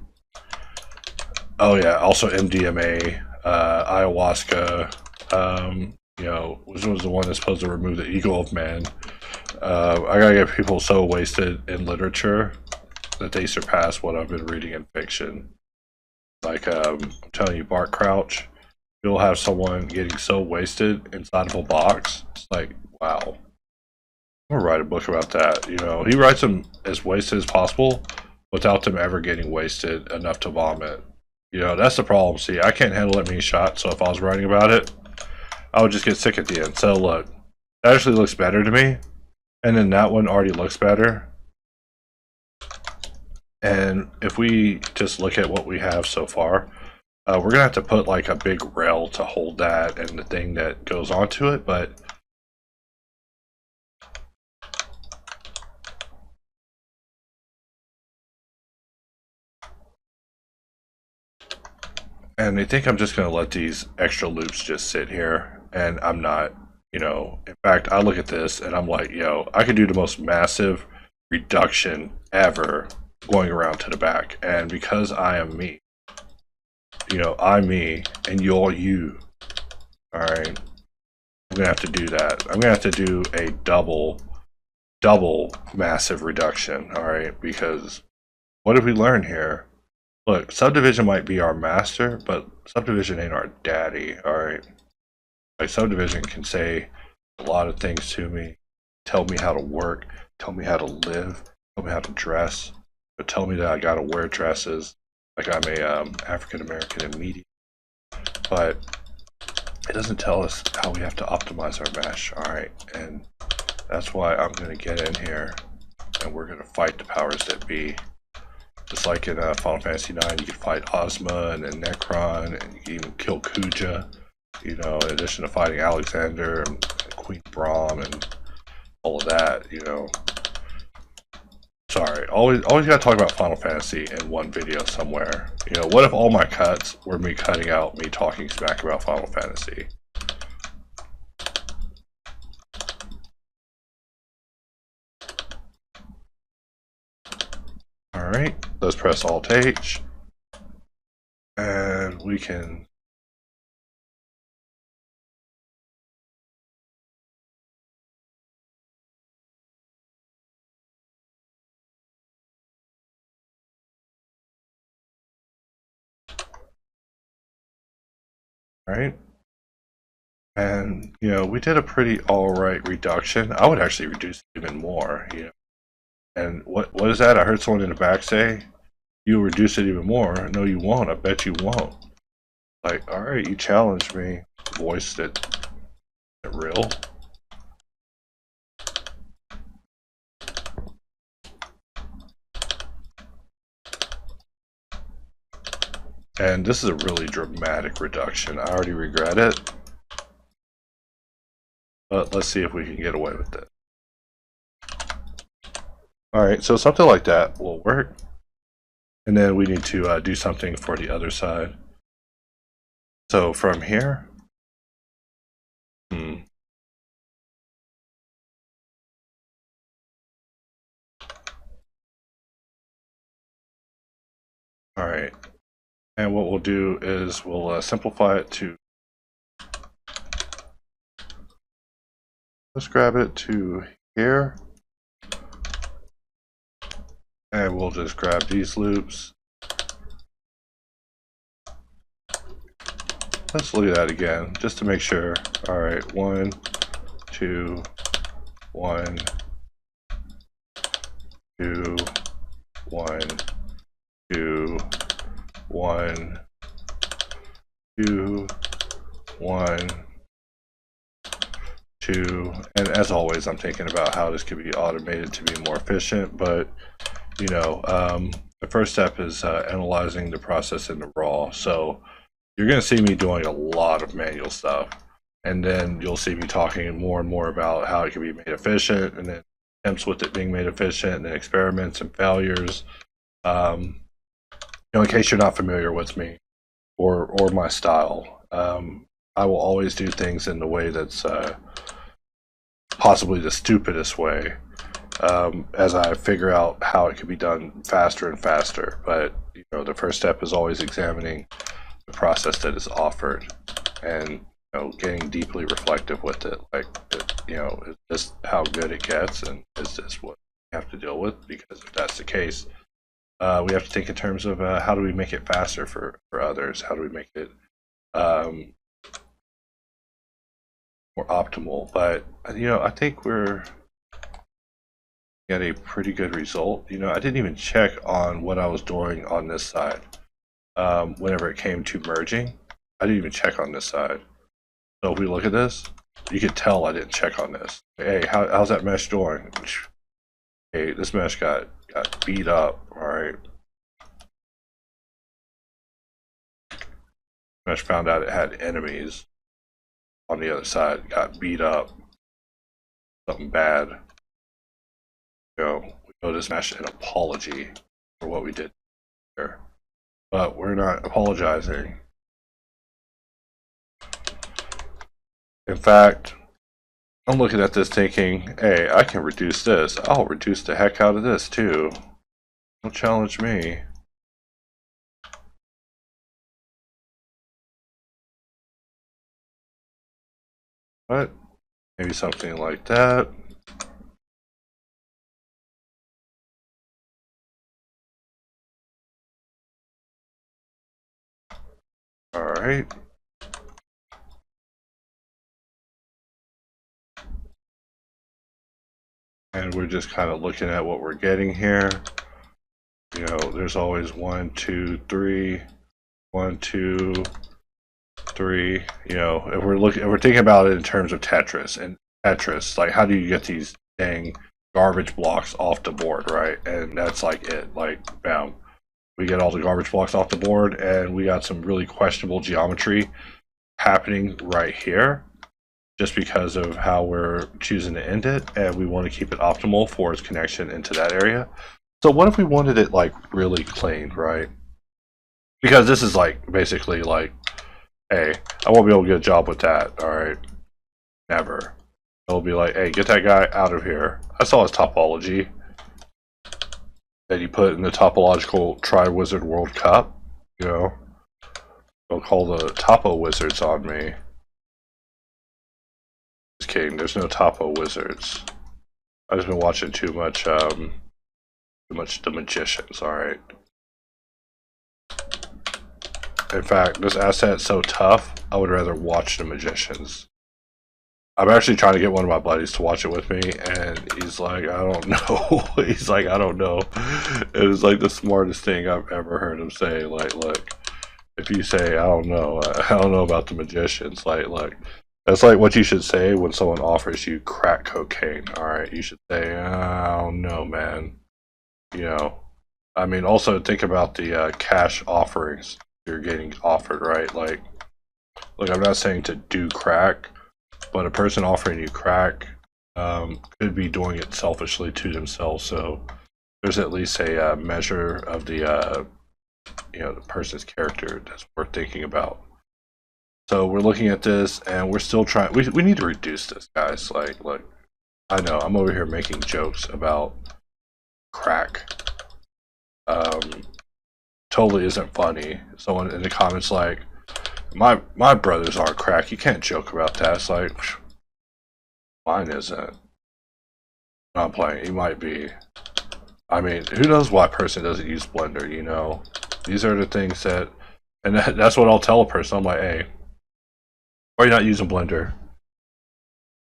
Oh yeah, also MDMA, ayahuasca. Which was the one that's supposed to remove the ego of man. I gotta get people so wasted in literature that they surpass what I've been reading in fiction. Like, I'm telling you, Bart Crouch, you'll have someone getting so wasted inside of a box. It's like, wow. I'm gonna write a book about that. He writes them as wasted as possible without them ever getting wasted enough to vomit. That's the problem. See, I can't handle that many shots, so if I was writing about it, I would just get sick at the end. So look, that actually looks better to me, and then that one already looks better. And if we just look at what we have so far, we're gonna have to put like a big rail to hold that and the thing that goes onto it, but and I think I'm just gonna let these extra loops just sit here, and I'm not. In fact, I look at this and I'm like, yo, I could do the most massive reduction ever going around to the back. And because I am me, I'm me and you're you. Alright, I'm gonna have to do that. I'm gonna have to do a double massive reduction. Alright, because what did we learn here? Look, subdivision might be our master, but subdivision ain't our daddy. Alright, like, subdivision can say a lot of things to me, tell me how to work, tell me how to live, tell me how to dress, but tell me that I gotta wear dresses like I'm a African American in media. But it doesn't tell us how we have to optimize our mesh. Alright, and that's why I'm gonna get in here and we're gonna fight the powers that be. Just like in Final Fantasy IX, you can fight Ozma and then Necron, and you can even kill Kuja. You know, in addition to fighting Alexander and Queen Braum and all of that. You know, sorry, always gotta talk about Final Fantasy in one video somewhere. You know, what if all my cuts were me cutting out me talking smack about Final Fantasy? Alright, let's press Alt H. And we can right? And you know, we did a pretty alright reduction. I would actually reduce it even more, you know. And what is that? I heard someone in the back say, you'll reduce it even more. No, you won't. I bet you won't. Like, alright, you challenged me. Voiced it. Is it real? And this is a really dramatic reduction. I already regret it. But let's see if we can get away with it. Alright, so something like that will work. And then we need to do something for the other side. So from here, Alright, and what we'll do is we'll simplify it to, let's grab it to here. And we'll just grab these loops. Let's look at that again, just to make sure. All right, 1, 2, 1, 2, 1, 2, 1, 2, 1, 2. And as always, I'm thinking about how this could be automated to be more efficient, but you know, the first step is analyzing the process in the raw. So you're going to see me doing a lot of manual stuff, and then you'll see me talking more and more about how it can be made efficient, and then attempts with it being made efficient, and then experiments and failures. You know, in case you're not familiar with me or my style, I will always do things in the way that's possibly the stupidest way. As I figure out how it can be done faster and faster. But you know, the first step is always examining the process that is offered, and you know, getting deeply reflective with it. Like, you know, is this how good it gets, and is this what we have to deal with? Because if that's the case, we have to think in terms of how do we make it faster for others? How do we make it more optimal? But you know, I think we're get a pretty good result. You know, I didn't even check on what I was doing on this side. Whenever it came to merging, I didn't even check on this side. So if we look at this, you can tell I didn't check on this. Hey, how's that mesh doing? Hey, this mesh got beat up. All right. Mesh found out it had enemies on the other side. Got beat up. Something bad. You know, we owe this mesh an apology for what we did here, but we're not apologizing. In fact, I'm looking at this thinking, hey, I can reduce this. I'll reduce the heck out of this too. Don't challenge me. But maybe something like that. All right. And we're just kind of looking at what we're getting here. You know, there's always 1, 2, 3, 1, 2, 3. You know, if we're thinking about it in terms of Tetris, and Tetris, like, how do you get these dang garbage blocks off the board, right? And that's like it, like, bam. we get all the garbage blocks off the board, and we got some really questionable geometry happening right here, just because of how we're choosing to end it, and we want to keep it optimal for its connection into that area. So what if we wanted it like really clean, right? Because this is like basically like, hey, I won't be able to get a job with that, all right? Never. It'll be like, hey, get that guy out of here. I saw his topology that he put in the topological Tri-Wizard World Cup, you know. They'll call the topo wizards on me. Just kidding, there's no topo wizards. I've just been watching too much The Magicians, alright. In fact, this asset's so tough, I would rather watch The Magicians. I'm actually trying to get one of my buddies to watch it with me, and he's like, I don't know. He's like, I don't know. It was like the smartest thing I've ever heard him say. Like, look, if you say, I don't know about The Magicians, like, look, that's like what you should say when someone offers you crack cocaine, alright? You should say, I don't know, man. You know, I mean, also think about the cash offerings you're getting offered, right? Like, look, I'm not saying to do crack, but a person offering you crack could be doing it selfishly to themselves. So there's at least a measure of the the person's character that's worth thinking about. So we're looking at this, and we're still trying. We need to reduce this, guys. Like, look, I know I'm over here making jokes about crack. Totally isn't funny. Someone in the comments like, my brothers aren't crack. You can't joke about that. It's like, mine isn't. I'm playing. He might be. I mean, who knows why a person doesn't use Blender, you know? These are the things that, and that's what I'll tell a person. I'm like, hey, why are you not using Blender?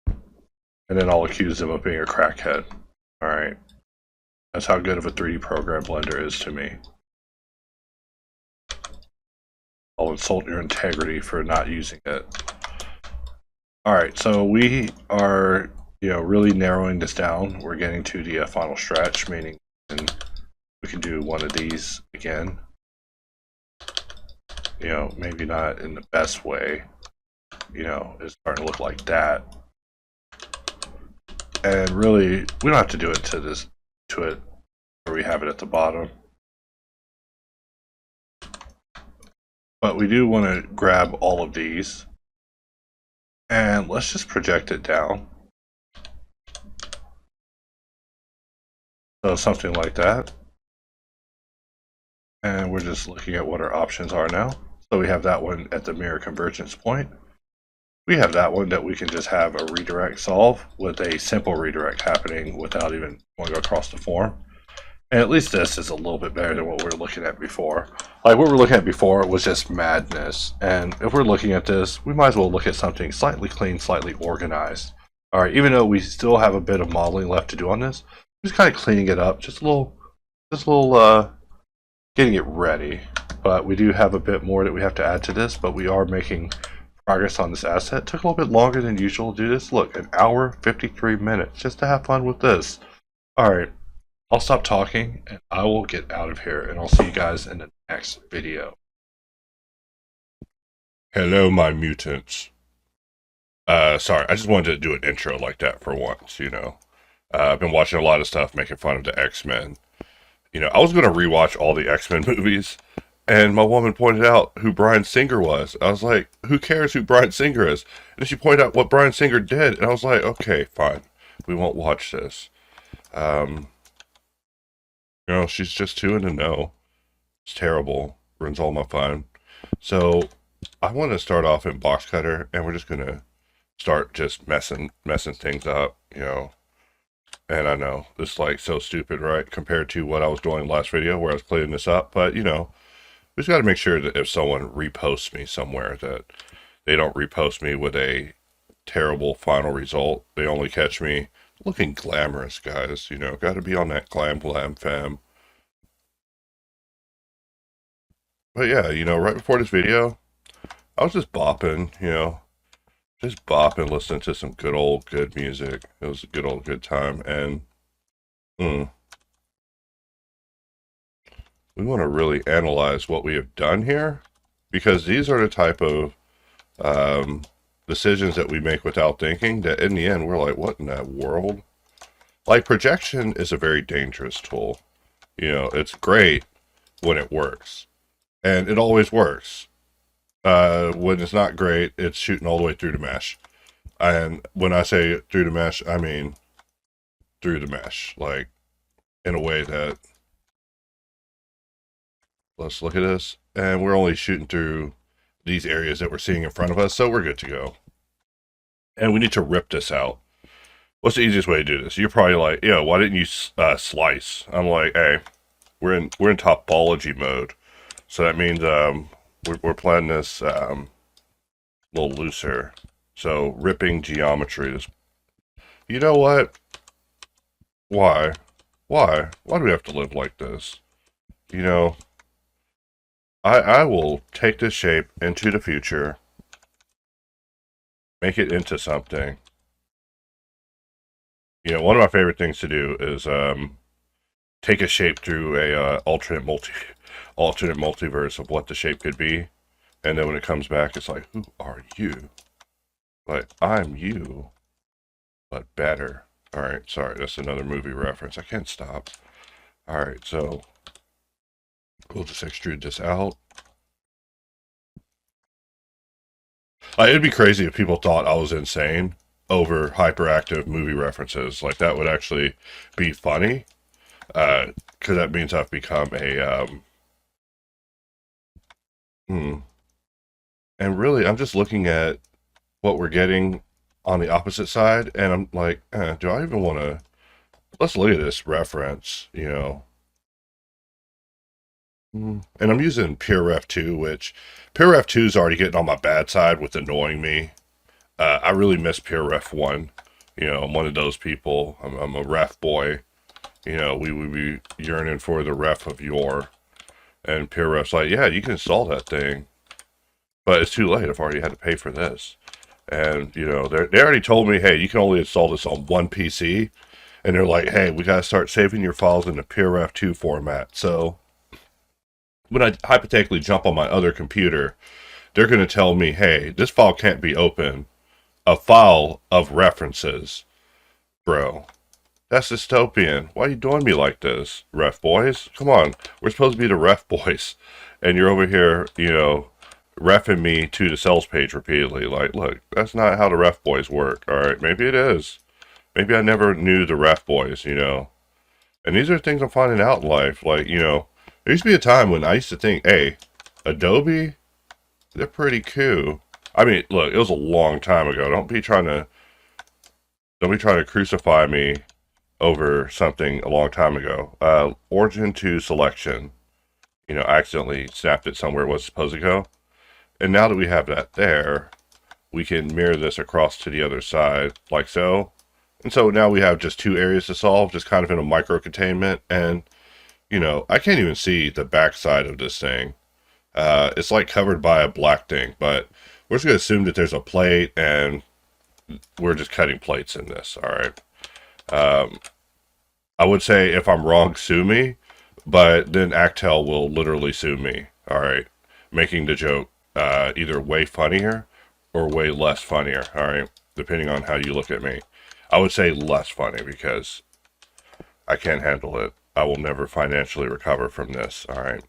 And then I'll accuse them of being a crackhead. Alright. That's how good of a 3D program Blender is to me. I'll insult your integrity for not using it. Alright, so we are, really narrowing this down. We're getting to the final stretch, meaning we can do one of these again. Maybe not in the best way. It's starting to look like that. And really, we don't have to do it to it where we have it at the bottom. But we do want to grab all of these, and let's just project it down. So something like that. And we're just looking at what our options are now. So we have that one at the mirror convergence point. We have that one that we can just have a redirect solve with a simple redirect happening without even going across the form. And at least this is a little bit better than what we were looking at before. Like what we were looking at before was just madness. And if we're looking at this, we might as well look at something slightly clean, slightly organized. All right, even though we still have a bit of modeling left to do on this, just kind of cleaning it up, just a little getting it ready. But we do have a bit more that we have to add to this, but we are making progress on this asset. It took a little bit longer than usual to do this. Look, an hour, 53 minutes, just to have fun with this. All right. I'll stop talking and I will get out of here, and I'll see you guys in the next video. Hello, my mutants. Sorry, I just wanted to do an intro like that for once, I've been watching a lot of stuff making fun of the X-Men. I was going to rewatch all the X-Men movies, and my woman pointed out who Bryan Singer was. I was like, who cares who Bryan Singer is? And she pointed out what Bryan Singer did, and I was like, okay, fine. We won't watch this. She's just too in the know. It's terrible. Ruins all my fun. So I want to start off in boxcutter, and we're just gonna start just messing things up, And I know this is like so stupid, right? Compared to what I was doing last video where I was cleaning this up, but we just got to make sure that if someone reposts me somewhere, that they don't repost me with a terrible final result. They only catch me looking glamorous, guys. Got to be on that glam fam. But yeah, right before this video, I was just bopping, listening to some good music. It was a good time, and we want to really analyze what we have done here, because these are the type of decisions that we make without thinking that in the end we're like, what in that world? Like, projection is a very dangerous tool. You know, it's great when it works, and it always works. When it's not great, it's shooting all the way through the mesh. And when I say through the mesh, I mean through the mesh, like in a way that, let's look at this, and we're only shooting through these areas that we're seeing in front of us, so we're good to go. And we need to rip this out. What's the easiest way to do this? You're probably like, yeah, why didn't you slice? I'm like, hey, we're in topology mode, so that means we're playing this a little looser. So ripping geometry is, you know what? Why? Why do we have to live like this? You know, I will take this shape into the future, make it into something. You know, one of my favorite things to do is take a shape through a alternate multiverse of what the shape could be, and then when it comes back, it's like, who are you? Like, I'm you, but better. All right, sorry, that's another movie reference. I can't stop. All right, so we'll just extrude this out. It'd be crazy if people thought I was insane over hyperactive movie references. Like, that would actually be funny, because that means I've become a and really, I'm just looking at what we're getting on the opposite side, and I'm like, do I even want to? Let's look at this reference, you know. And I'm using PureRef2, which PureRef2 is already getting on my bad side with annoying me. I really miss PureRef1. You know, I'm one of those people. I'm a ref boy. You know, we would be yearning for the ref of yore. And PureRef's like, yeah, you can install that thing, but it's too late. I've already had to pay for this. And, you know, they already told me, hey, you can only install this on one PC. And they're like, hey, we got to start saving your files in the PureRef2 format. So when I hypothetically jump on my other computer, they're going to tell me, hey, this file can't be open. A file of references. Bro, that's dystopian. Why are you doing me like this, ref boys? Come on, we're supposed to be the ref boys. And you're over here, you know, refing me to the sales page repeatedly. Like, look, that's not how the ref boys work. All right, maybe it is. Maybe I never knew the ref boys, you know. And these are things I'm finding out in life. Like, you know, there used to be a time when I used to think, hey, Adobe, they're pretty cool. I mean, look, it was a long time ago. Don't be trying to crucify me over something a long time ago. Origin to selection. You know, I accidentally snapped it somewhere it was supposed to go. And now that we have that there, we can mirror this across to the other side, like so. And so now we have just two areas to solve, just kind of in a micro containment. And, you know, I can't even see the back side of this thing. It's like covered by a black thing, but we're just going to assume that there's a plate and we're just cutting plates in this. All right. I would say if I'm wrong, sue me, but then Achtel will literally sue me. All right. Making the joke either way funnier or way less funnier. All right. Depending on how you look at me. I would say less funny because I can't handle it. I will never financially recover from this. All right.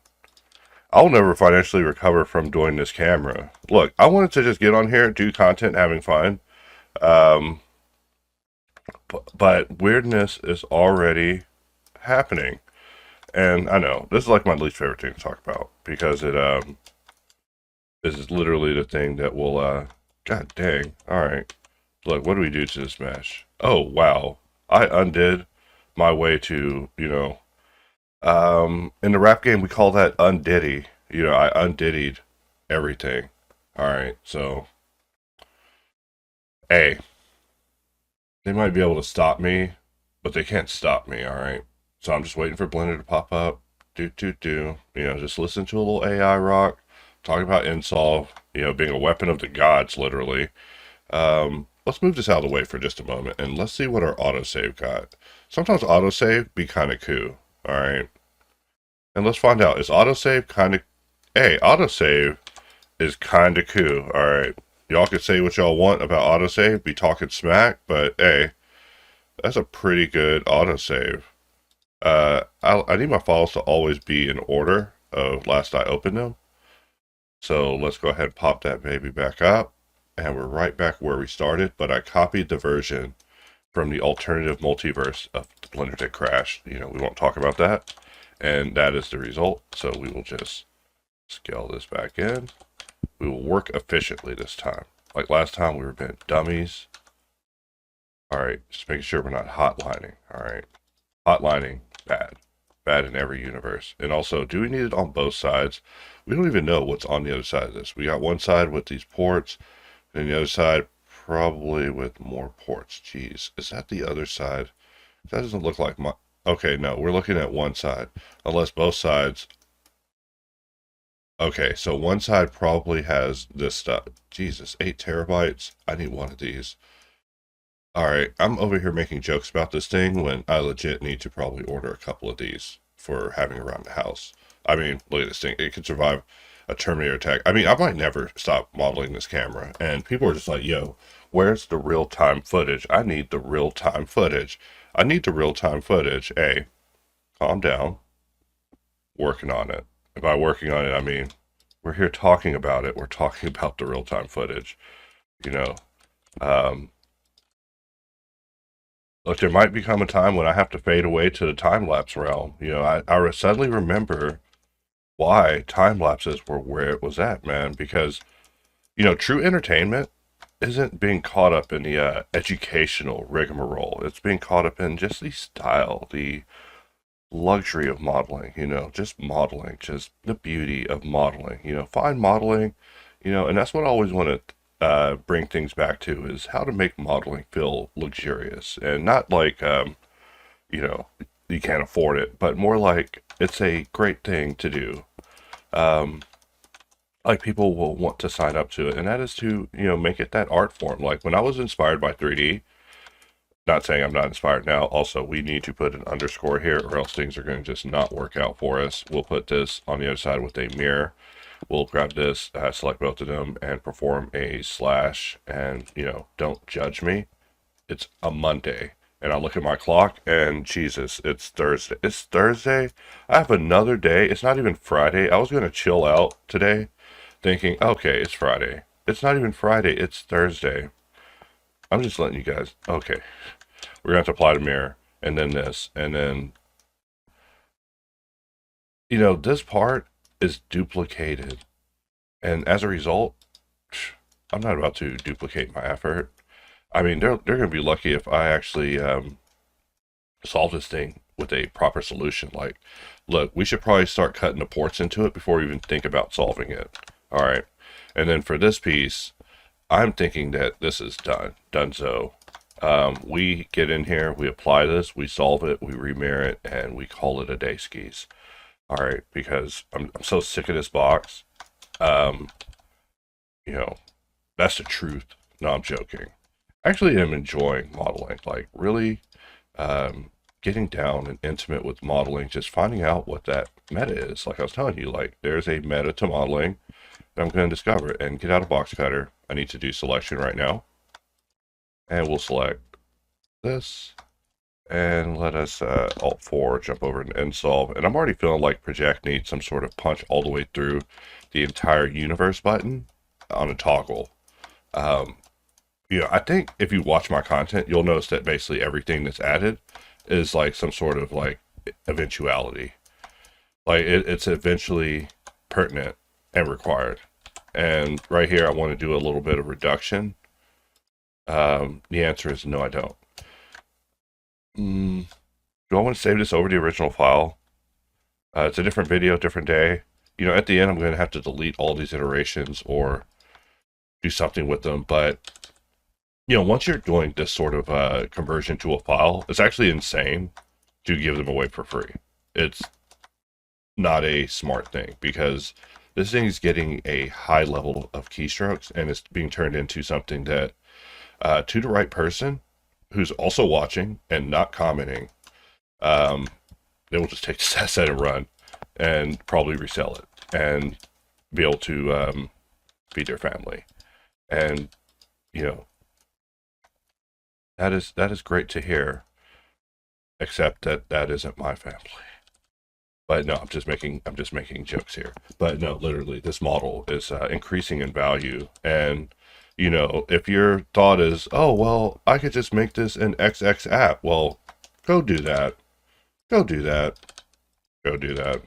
I'll never financially recover from doing this camera. Look, I wanted to just get on here, do content, having fun. But weirdness is already happening. And I know, this is like my least favorite thing to talk about. Because this is literally the thing that will, god dang. Alright. Look, what do we do to this mesh? Oh, wow. I undid my way to, you know, in the rap game, we call that undiddy. You know, I undiddied everything. Alright, so, hey, they might be able to stop me, but they can't stop me, alright? So I'm just waiting for Blender to pop up. You know, just listen to a little AI rock, talking about Insolve, you know, being a weapon of the gods, literally. Let's move this out of the way for just a moment, and let's see what our autosave got. Sometimes autosave be kind of cool, alright? And let's find out, is autosave kind of, hey, autosave is kind of cool. All right, y'all can say what y'all want about autosave, be talking smack, but hey, that's a pretty good autosave. I need my files to always be in order of last I opened them. So let's go ahead and pop that baby back up. And we're right back where we started, but I copied the version from the alternative multiverse of the Blender that crashed. We won't talk about that. And that is the result. So we will just scale this back in. We will work efficiently this time. Like last time, we were being dummies. All right, just making sure we're not hotlining. All right, hotlining, bad. Bad in every universe. And also, do we need it on both sides? We don't even know what's on the other side of this. We got one side with these ports, and the other side probably with more ports. Jeez, is that the other side? That doesn't look like my... Okay, no, we're looking at one side. Unless both sides... Okay, so one side probably has this stuff. Jesus, 8 terabytes. I need one of these. Alright, I'm over here making jokes about this thing when I legit need to probably order a couple of these for having around the house. I mean, look at this thing. It could survive a Terminator attack. I mean, I might never stop modeling this camera. And people are just like, yo, where's the real-time footage? I need the real-time footage. I need the real-time footage. Hey, calm down. Working on it. And by working on it, I mean, we're here talking about it. We're talking about the real-time footage. Look, there might become a time when I have to fade away to the time-lapse realm. I suddenly remember why time-lapses were where it was at, man. Because, true entertainment isn't being caught up in the educational rigmarole. It's being caught up in just the style, the luxury of modeling, just modeling, just the beauty of modeling, fine modeling, and that's what I always want to bring things back to is how to make modeling feel luxurious and not like, you can't afford it, but more like it's a great thing to do. Like people will want to sign up to it, and that is to, make it that art form. Like when I was inspired by 3D, not saying I'm not inspired now. Also, we need to put an underscore here or else things are going to just not work out for us. We'll put this on the other side with a mirror. We'll grab this, select both of them, and perform a slash. And, don't judge me. It's a Monday. And I look at my clock, and Jesus, it's Thursday. It's Thursday? I have another day. It's not even Friday. I was going to chill out today, thinking, okay, it's Friday. It's not even Friday. It's Thursday. I'm just letting you guys... Okay. We're going to have to apply the mirror, and then this, and then... this part is duplicated. And as a result, I'm not about to duplicate my effort. I mean, they're going to be lucky if I actually solve this thing with a proper solution. Like, look, we should probably start cutting the ports into it before we even think about solving it. All right. And then for this piece, I'm thinking that this is done. Donezo. We get in here, we apply this, we solve it, we remirror it, and we call it a day skis. All right, because I'm so sick of this box. That's the truth. No, I'm joking. Actually, I'm enjoying modeling. Like, really getting down and intimate with modeling, just finding out what that meta is. Like I was telling you, like, there's a meta to modeling that I'm going to discover. And get out of boxcutter. I need to do selection right now. And we'll select this. And let us Alt-4 jump over and end solve. And I'm already feeling like project needs some sort of punch all the way through the entire universe button on a toggle. I think if you watch my content, you'll notice that basically everything that's added is like some sort of like eventuality. Like it's eventually pertinent and required. And right here, I want to do a little bit of reduction. The answer is no, I don't. Do I want to save this over the original file? It's a different video, different day. At the end, I'm going to have to delete all these iterations or do something with them. But, once you're doing this sort of conversion to a file, it's actually insane to give them away for free. It's not a smart thing because this thing is getting a high level of keystrokes and it's being turned into something that, to the right person, who's also watching and not commenting, they will just take this asset and run. and probably resell it and be able to feed their family. And you know, that is great to hear, except that isn't my family. But no, I'm just making jokes here. But no, literally, this model is increasing in value. And you know, if your thought is, oh well, I could just make this an XX app. Well, go do that. Go do that. Go do that.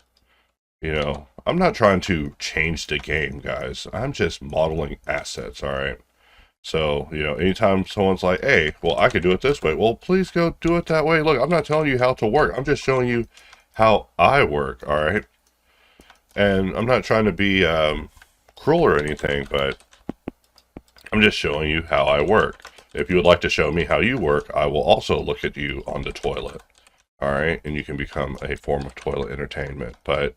You know, I'm not trying to change the game, guys. I'm just modeling assets. All right. So, you know, anytime someone's like, hey, well, I could do it this way. Well, please go do it that way. Look, I'm not telling you how to work. I'm just showing you how I work, all right? And I'm not trying to be cruel or anything, but I'm just showing you how I work. If you would like to show me how you work, I will also look at you on the toilet, all right? And you can become a form of toilet entertainment. But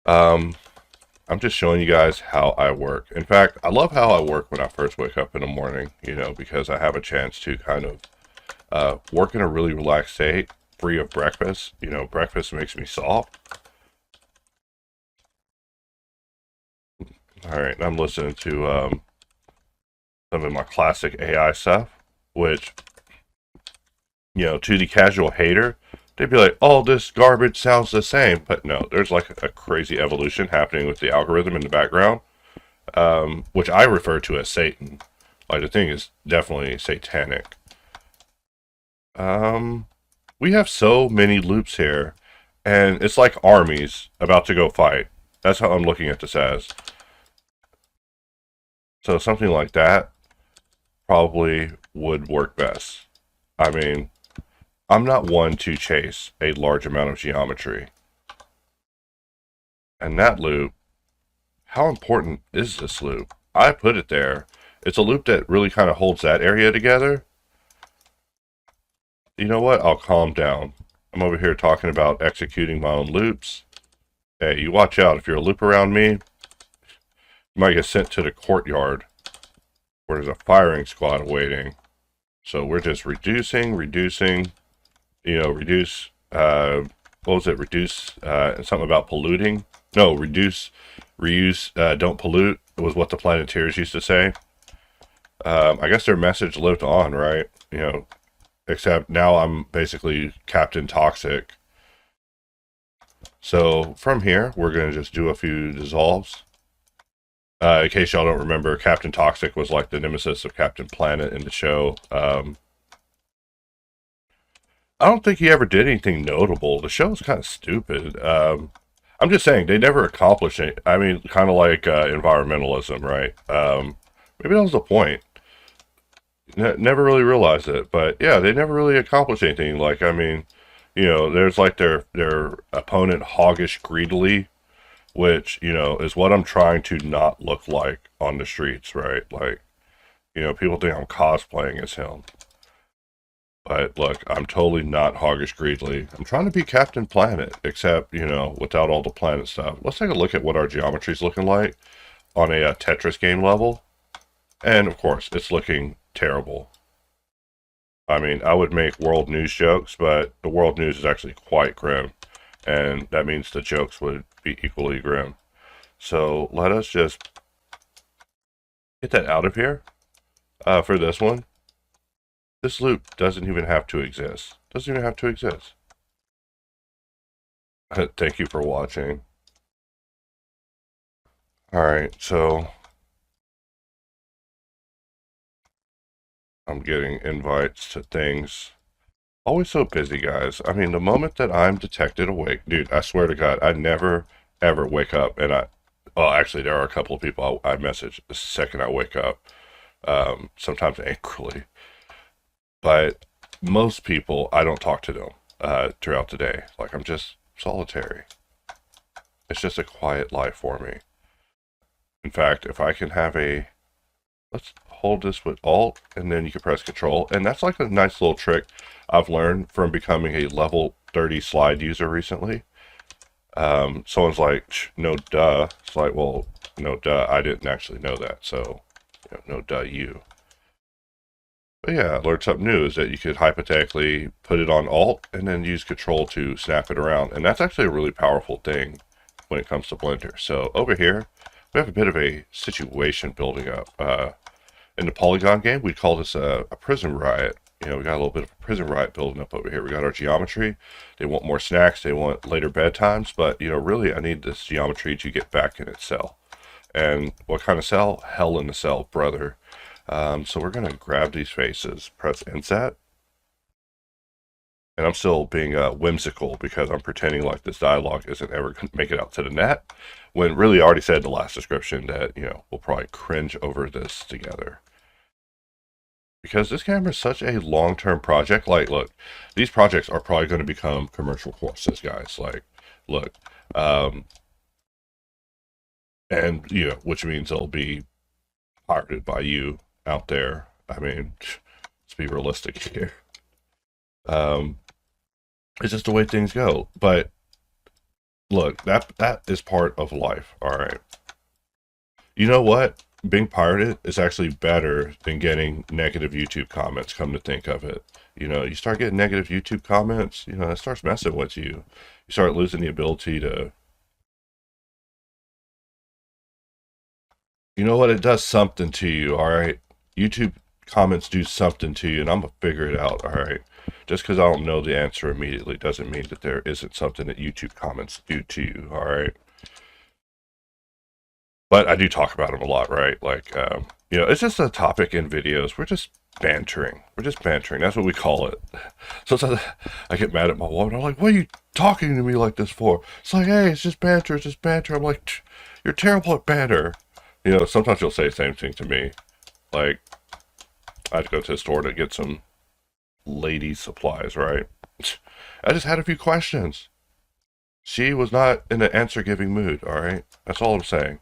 I'm just showing you guys how I work. In fact, I love how I work when I first wake up in the morning, you know, because I have a chance to kind of work in a really relaxed state, free of breakfast. You know, breakfast makes me soft. All right, I'm listening to some of my classic AI stuff, which, you know, to the casual hater, they'd be like, oh, this garbage sounds the same. But no, there's like a crazy evolution happening with the algorithm in the background, which I refer to as Satan. Like, the thing is definitely satanic. We have so many loops here, and it's like armies about to go fight. That's how I'm looking at this as. So something like that probably would work best. I mean, I'm not one to chase a large amount of geometry. And that loop, how important is this loop? I put it there. It's a loop that really kind of holds that area together. You know what? I'll calm down. I'm over here talking about executing my own loops. Hey, you watch out. If you're a loop around me, you might get sent to the courtyard where there's a firing squad awaiting. So we're just reducing, you know, reduce, what was it? Reduce, something about polluting. No, reduce, reuse, don't pollute was what the Planeteers used to say. I guess their message lived on, right? You know, except now I'm basically Captain Toxic. So from here, we're going to just do a few dissolves. In case y'all don't remember, Captain Toxic was like the nemesis of Captain Planet in the show. I don't think he ever did anything notable. The show was kind of stupid. I'm just saying, they never accomplished it. I mean, kind of like environmentalism, right? Maybe that was the point. Never really realized it. But yeah, they never really accomplished anything. Like, I mean, you know, there's like their opponent hoggish greedily, which, you know, is what I'm trying to not look like on the streets, right? Like, you know, people think I'm cosplaying as him. But look, I'm totally not hoggish greedily. I'm trying to be Captain Planet, except, you know, without all the planet stuff. Let's take a look at what our geometry's looking like on a Tetris game level. And, of course, it's looking terrible. I mean, I would make world news jokes, but the world news is actually quite grim. And that means the jokes would be equally grim. So let us just get that out of here for this one. This loop doesn't even have to exist. Doesn't even have to exist. Thank you for watching. Alright, so I'm getting invites to things. Always so busy, guys. I mean, the moment that I'm detected awake, dude, I swear to God, I never, ever wake up and well, actually, there are a couple of people I message the second I wake up, sometimes angrily. But most people, I don't talk to them throughout the day. Like, I'm just solitary. It's just a quiet life for me. In fact, if I can have let's hold this with Alt, and then you can press Control. And that's like a nice little trick I've learned from becoming a level 30 slide user recently. Someone's like, no duh. It's like, well, no duh, I didn't actually know that. So, you know, no duh you. But yeah, I learned something new is that you could hypothetically put it on Alt and then use Control to snap it around. And that's actually a really powerful thing when it comes to Blender. So over here, we have a bit of a situation building up. In the polygon game, we call this a prison riot. You know, we got a little bit of a prison riot building up over here. We got our geometry. They want more snacks. They want later bedtimes. But, you know, really, I need this geometry to get back in its cell. And what kind of cell? Hell in the cell, brother. So we're going to grab these faces, press Inset. And I'm still being whimsical because I'm pretending like this dialogue isn't ever going to make it out to the net. When really I already said in the last description that, you know, we'll probably cringe over this together. Because this camera is such a long-term project. Like, look, these projects are probably going to become commercial courses, guys. Like, look. And, you know, which means they'll be pirated by you out there. I mean, let's be realistic here. It's just the way things go. But look, that is part of life. All right. You know what? Being pirated is actually better than getting negative YouTube comments, come to think of it. You know, you start getting negative YouTube comments, you know, it starts messing with you. You start losing the ability to, you know what, it does something to you, all right? YouTube comments do something to you, and I'm going to figure it out, all right? Just because I don't know the answer immediately doesn't mean that there isn't something that YouTube comments do to you, all right? But I do talk about them a lot, right? Like, you know, it's just a topic in videos. We're just bantering. We're just bantering. That's what we call it. So I get mad at my woman. I'm like, what are you talking to me like this for? It's like, hey, it's just banter. It's just banter. I'm like, you're terrible at banter. You know, sometimes you'll say the same thing to me. Like, I had to go to the store to get some lady supplies, right? I just had a few questions. She was not in an answer-giving mood, all right? That's all I'm saying.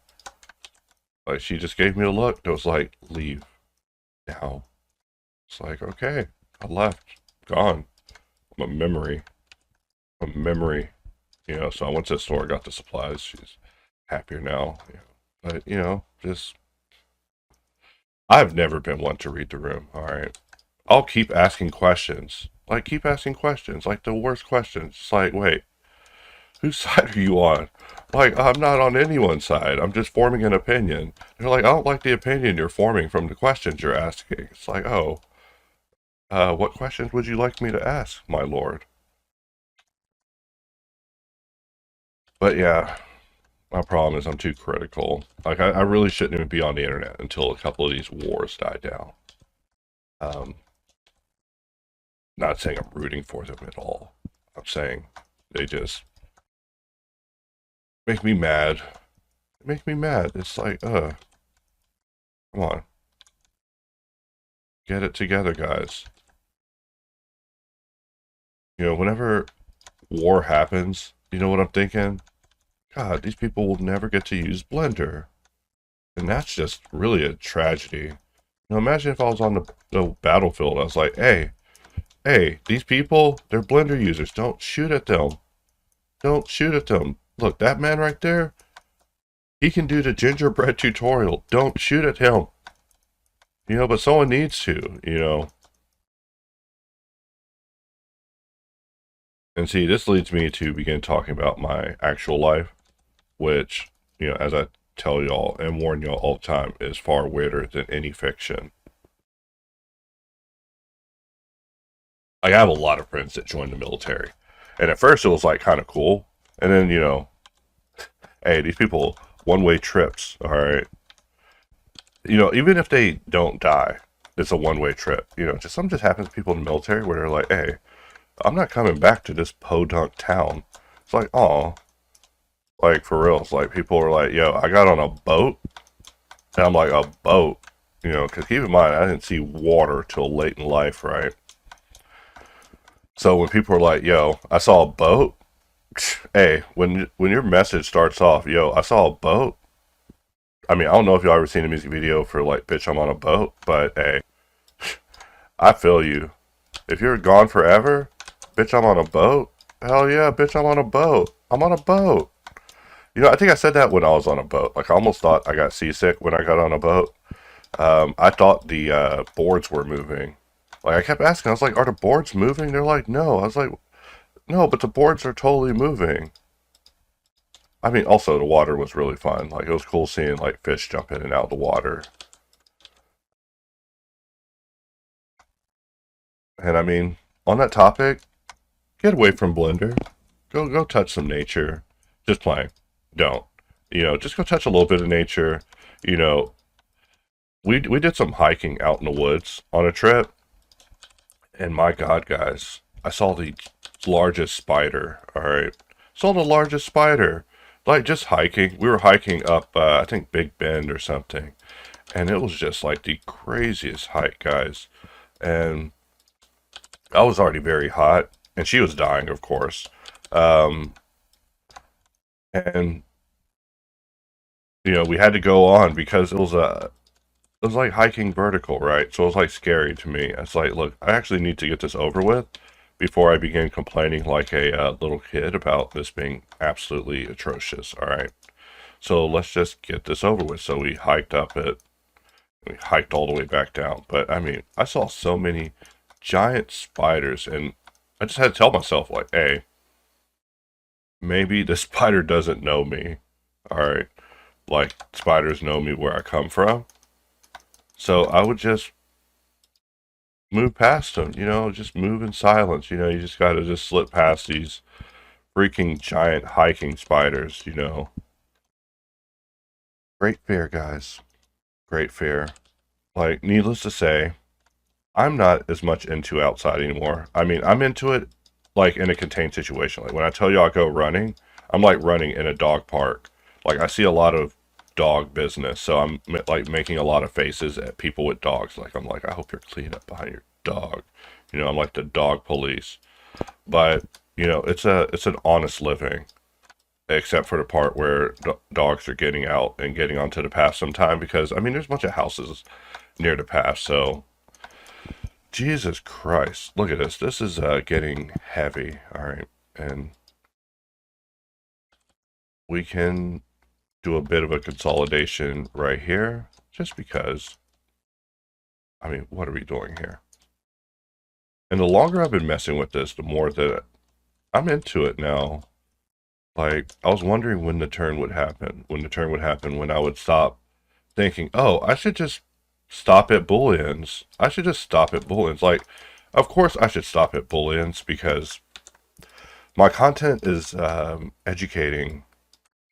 Like, she just gave me a look that was like, leave now. It's like, okay, I left, gone. I'm a memory. You know, so I went to the store, got the supplies. She's happier now. You know. But, you know, just, I've never been one to read the room, all right? I'll keep asking questions. Like, keep asking questions. Like, the worst questions. It's like, wait, whose side are you on? Like, I'm not on anyone's side. I'm just forming an opinion. They're like, I don't like the opinion you're forming from the questions you're asking. It's like, oh, what questions would you like me to ask, my lord? But yeah, my problem is I'm too critical. Like, I really shouldn't even be on the internet until a couple of these wars die down. Not saying I'm rooting for them at all. I'm saying they just make me mad. They make me mad. It's like, come on. Get it together, guys. You know, whenever war happens, you know what I'm thinking? God, these people will never get to use Blender. And that's just really a tragedy. You know, imagine if I was on the battlefield. I was like, hey, these people, they're Blender users. Don't shoot at them. Don't shoot at them. Look, that man right there, he can do the gingerbread tutorial. Don't shoot at him. You know, but someone needs to, you know. And see, this leads me to begin talking about my actual life, which, you know, as I tell y'all and warn y'all all the time, is far weirder than any fiction. Like, I have a lot of friends that joined the military. And at first it was like kind of cool. And then, you know, hey, these people, one-way trips, all right? You know, even if they don't die, it's a one-way trip. You know, something just happens to people in the military where they're like, hey, I'm not coming back to this podunk town. It's like, oh, like, for real. It's like, people are like, yo, I got on a boat. And I'm like, a boat? You know, because keep in mind, I didn't see water till late in life, right? So when people are like, yo, I saw a boat. Hey, when your message starts off, yo, I saw a boat. I mean, I don't know if y'all ever seen a music video for like, bitch, I'm on a boat. But hey, I feel you. If you're gone forever, bitch, I'm on a boat. Hell yeah, bitch, I'm on a boat. I'm on a boat. You know, I think I said that when I was on a boat. Like, I almost thought I got seasick when I got on a boat. I thought the boards were moving. Like, I kept asking, I was like, are the boards moving? They're like, no. I was like, no, but the boards are totally moving. I mean, also, the water was really fun. Like, it was cool seeing, like, fish jump in and out of the water. And I mean, on that topic, get away from Blender. Go touch some nature. Just playing. Don't. Just go touch a little bit of nature. You know, we did some hiking out in the woods on a trip, and my God, guys, I saw the largest spider. All right, saw the largest spider. Like just hiking, we were hiking up, I think Big Bend or something, and it was just like the craziest hike, guys. And I was already very hot, and she was dying, of course. Um, and we had to go on because it was like hiking vertical, right? So it was like scary to me. It's like, look, I actually need to get this over with before I begin complaining like a little kid about this being absolutely atrocious. All right. So let's just get this over with. So we hiked up it. We hiked all the way back down. But I mean, I saw so many giant spiders, and I just had to tell myself, like, hey, maybe the spider doesn't know me. All right. Like, spiders know me where I come from. So I would just move past them, just move in silence. You just got to just slip past these freaking giant hiking spiders. Great fear, guys. Great fear. Like, needless to say, I'm not as much into outside anymore. I mean, I'm into it like in a contained situation. Like when I tell you I go running, I'm like running in a dog park. Like I see a lot of dog business, so I'm like making a lot of faces at people with dogs. Like I'm like, I hope you're clean up behind your dog. I'm like the dog police. But it's an honest living, except for the part where dogs are getting out and getting onto the path sometime. Because I mean, there's a bunch of houses near the path, so Jesus Christ, look at this. This is getting heavy. All right, and we can do a bit of a consolidation right here, just because. I mean, what are we doing here? And the longer I've been messing with this, the more that I'm into it now. Like, I was wondering when the turn would happen. When I would stop thinking, oh, I should just stop at booleans. Like, of course I should stop at booleans because my content is educating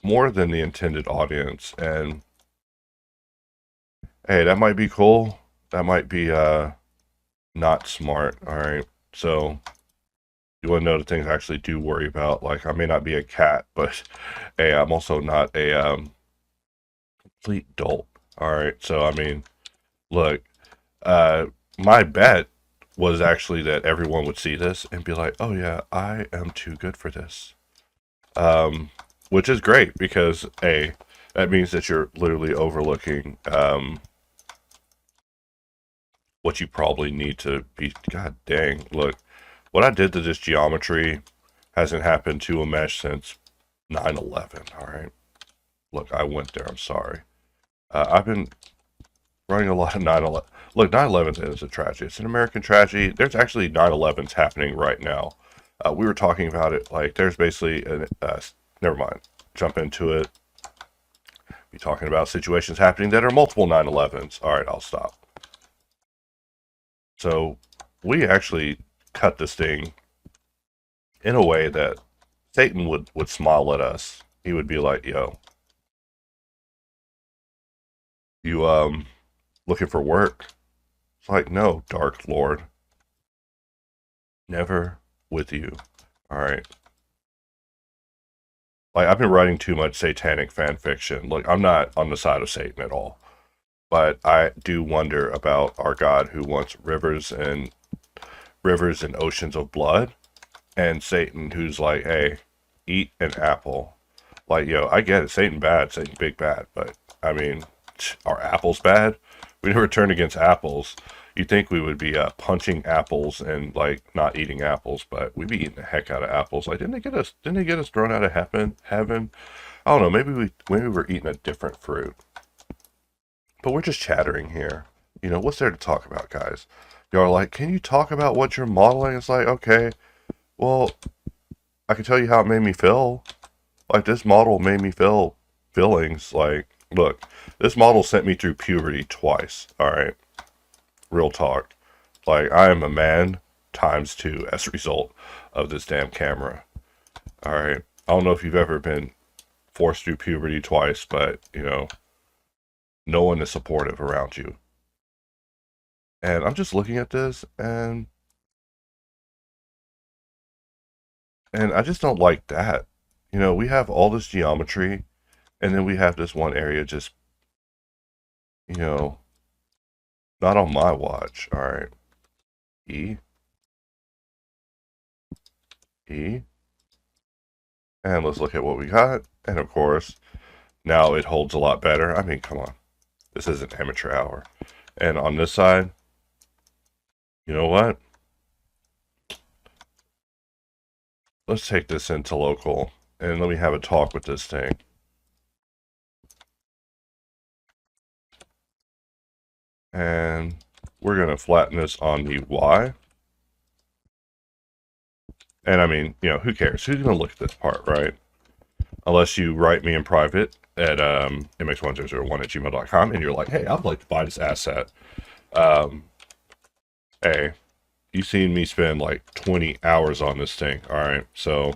more than the intended audience. And hey, that might be cool. That might be not smart. All right. So you want to know the things I actually do worry about. Like I may not be a cat, but hey, I'm also not a complete dolt. All right. So I mean, look, my bet was actually that everyone would see this and be like, "Oh yeah, I am too good for this," which is great because that means that you're literally overlooking what you probably need to be. God dang! Look, what I did to this geometry hasn't happened to a mesh since 9/11. All right, look, I went there. I'm sorry. I've been running a lot of 9/11. Look, 9/11 is a tragedy. It's an American tragedy. There's actually 9/11s happening right now. We were talking about it. Like, there's basically never mind. Jump into it. Be talking about situations happening that are multiple 9/11s. All right, I'll stop. So we actually cut this thing in a way that Satan would smile at us. He would be like, "Yo, you looking for work?" It's like, "No, Dark Lord, never with you." All right. Like I've been writing too much satanic fan fiction. Look, I'm not on the side of Satan at all, but I do wonder about our God who wants rivers and oceans of blood, and Satan who's like, "Hey, eat an apple." Like, yo, I get it. Satan bad, Satan big bad, but I mean, are apples bad? We never turn against apples. You'd think we would be punching apples and like not eating apples, but we'd be eating the heck out of apples. Like, didn't they get us thrown out of heaven? I don't know. Maybe we're eating a different fruit. But we're just chattering here. What's there to talk about, guys? Y'all are like, can you talk about what you're modeling? It's like, okay, well, I can tell you how it made me feel. Like, this model made me feel feelings. Like, look, this model sent me through puberty twice. All right, real talk. Like, I am a man times 2 as a result of this damn camera. All right, I don't know if you've ever been forced through puberty twice, but you know, no one is supportive around you. And I'm just looking at this, and I just don't like that. You know, we have all this geometry, and then we have this one area just, you know, not on my watch. All right, E, E, and let's look at what we got. And of course, now it holds a lot better. I mean, come on, this is an amateur hour. And on this side, you know what? Let's take this into local, and let me have a talk with this thing. And we're going to flatten this on the Y. And I mean, you know, who cares? Who's going to look at this part, right? Unless you write me in private at mx1001@gmail.com and you're like, hey, I'd like to buy this asset. Hey, you've seen me spend like 20 hours on this thing, all right? So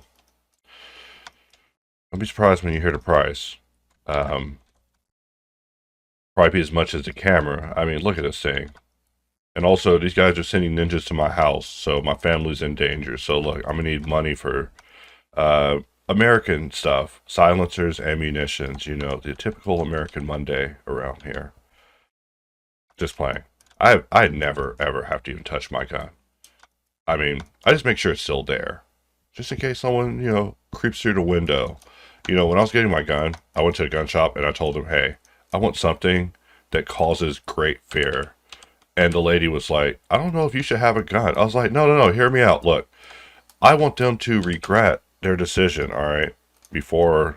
don't be surprised when you hear the price. Probably be as much as the camera. I mean, look at this thing. And also, these guys are sending ninjas to my house, so my family's in danger. So look, I'm gonna need money for American stuff, silencers, ammunitions, you know, the typical American Monday around here. Just playing. I never ever have to even touch my gun. I mean, I just make sure it's still there, just in case someone, you know, creeps through the window. You know, when I was getting my gun, I went to a gun shop and I told them, hey, I want something that causes great fear. And the lady was like, I don't know if you should have a gun. I was like, no, hear me out. Look, I want them to regret their decision, all right? Before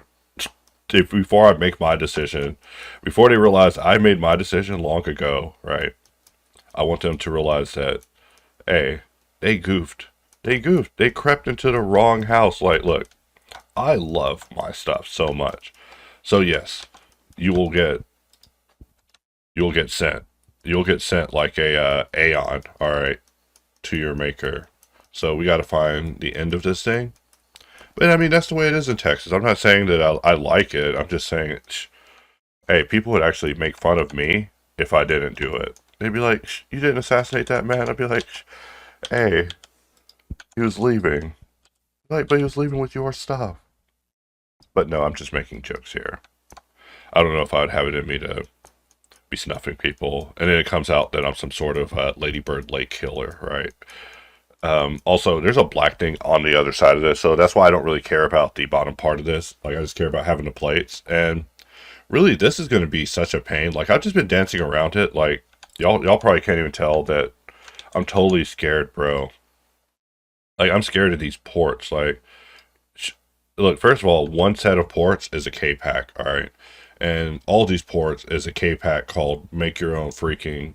I make my decision, before they realize I made my decision long ago, right? I want them to realize that, hey, they goofed. They goofed. They crept into the wrong house. Like, look, I love my stuff so much. So yes, you'll get sent. You'll get sent like a Aeon, all right, to your maker. So we got to find the end of this thing. But I mean, that's the way it is in Texas. I'm not saying that I like it. I'm just saying, hey, people would actually make fun of me if I didn't do it. They'd be like, you didn't assassinate that man. I'd be like, hey, he was leaving. Like, but he was leaving with your stuff. But no, I'm just making jokes here. I don't know if I would have it in me to be snuffing people, and then it comes out that I'm some sort of Ladybird Lake killer, right? Also, there's a black thing on the other side of this, so that's why I don't really care about the bottom part of this. Like, I just care about having the plates, and really, this is going to be such a pain. Like, I've just been dancing around it. Like, y'all probably can't even tell that I'm totally scared, bro. Like, I'm scared of these ports. Like, look, first of all, one set of ports is a K-Pack, all right? And all these ports is a K-Pack called Make Your Own Freaking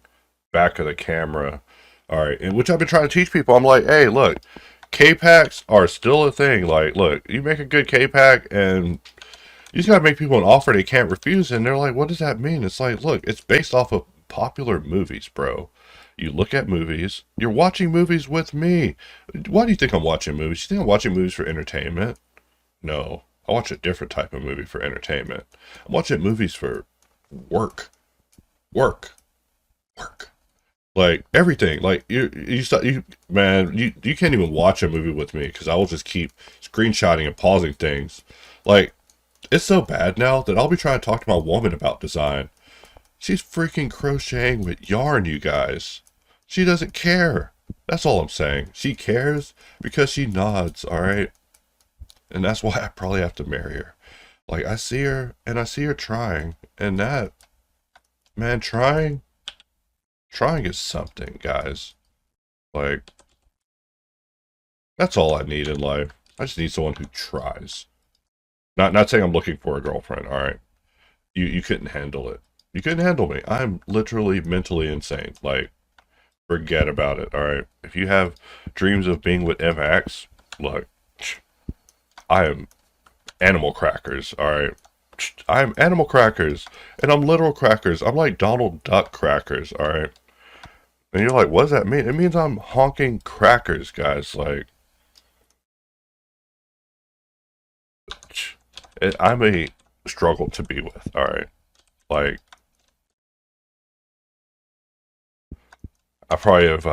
Back of the Camera, all right? And which I've been trying to teach people. I'm like, hey, look, K-Packs are still a thing. Like, look, you make a good K-Pack and you just gotta make people an offer they can't refuse. And they're like, what does that mean? It's like, look, it's based off of popular movies, bro. You look at movies. You're watching movies with me. Why do you think I'm watching movies? You think I'm watching movies for entertainment? No. I watch a different type of movie for entertainment. I'm watching movies for work. Work. Like, everything. Like, you can't even watch a movie with me because I will just keep screenshotting and pausing things. Like, it's so bad now that I'll be trying to talk to my woman about design. She's freaking crocheting with yarn, you guys. She doesn't care. That's all I'm saying. She cares because she nods, alright? And that's why I probably have to marry her. Like, I see her, and I see her trying. And that, man, trying is something, guys. Like, that's all I need in life. I just need someone who tries. Not saying I'm looking for a girlfriend, alright? You couldn't handle it. You couldn't handle me. I'm literally mentally insane. Like, forget about it. All right. If you have dreams of being with MX, look, I am animal crackers. All right. I am animal crackers, and I'm literal crackers. I'm like Donald Duck crackers. All right. And you're like, what does that mean? It means I'm honking crackers, guys. Like, I'm a struggle to be with. All right. Like, I probably have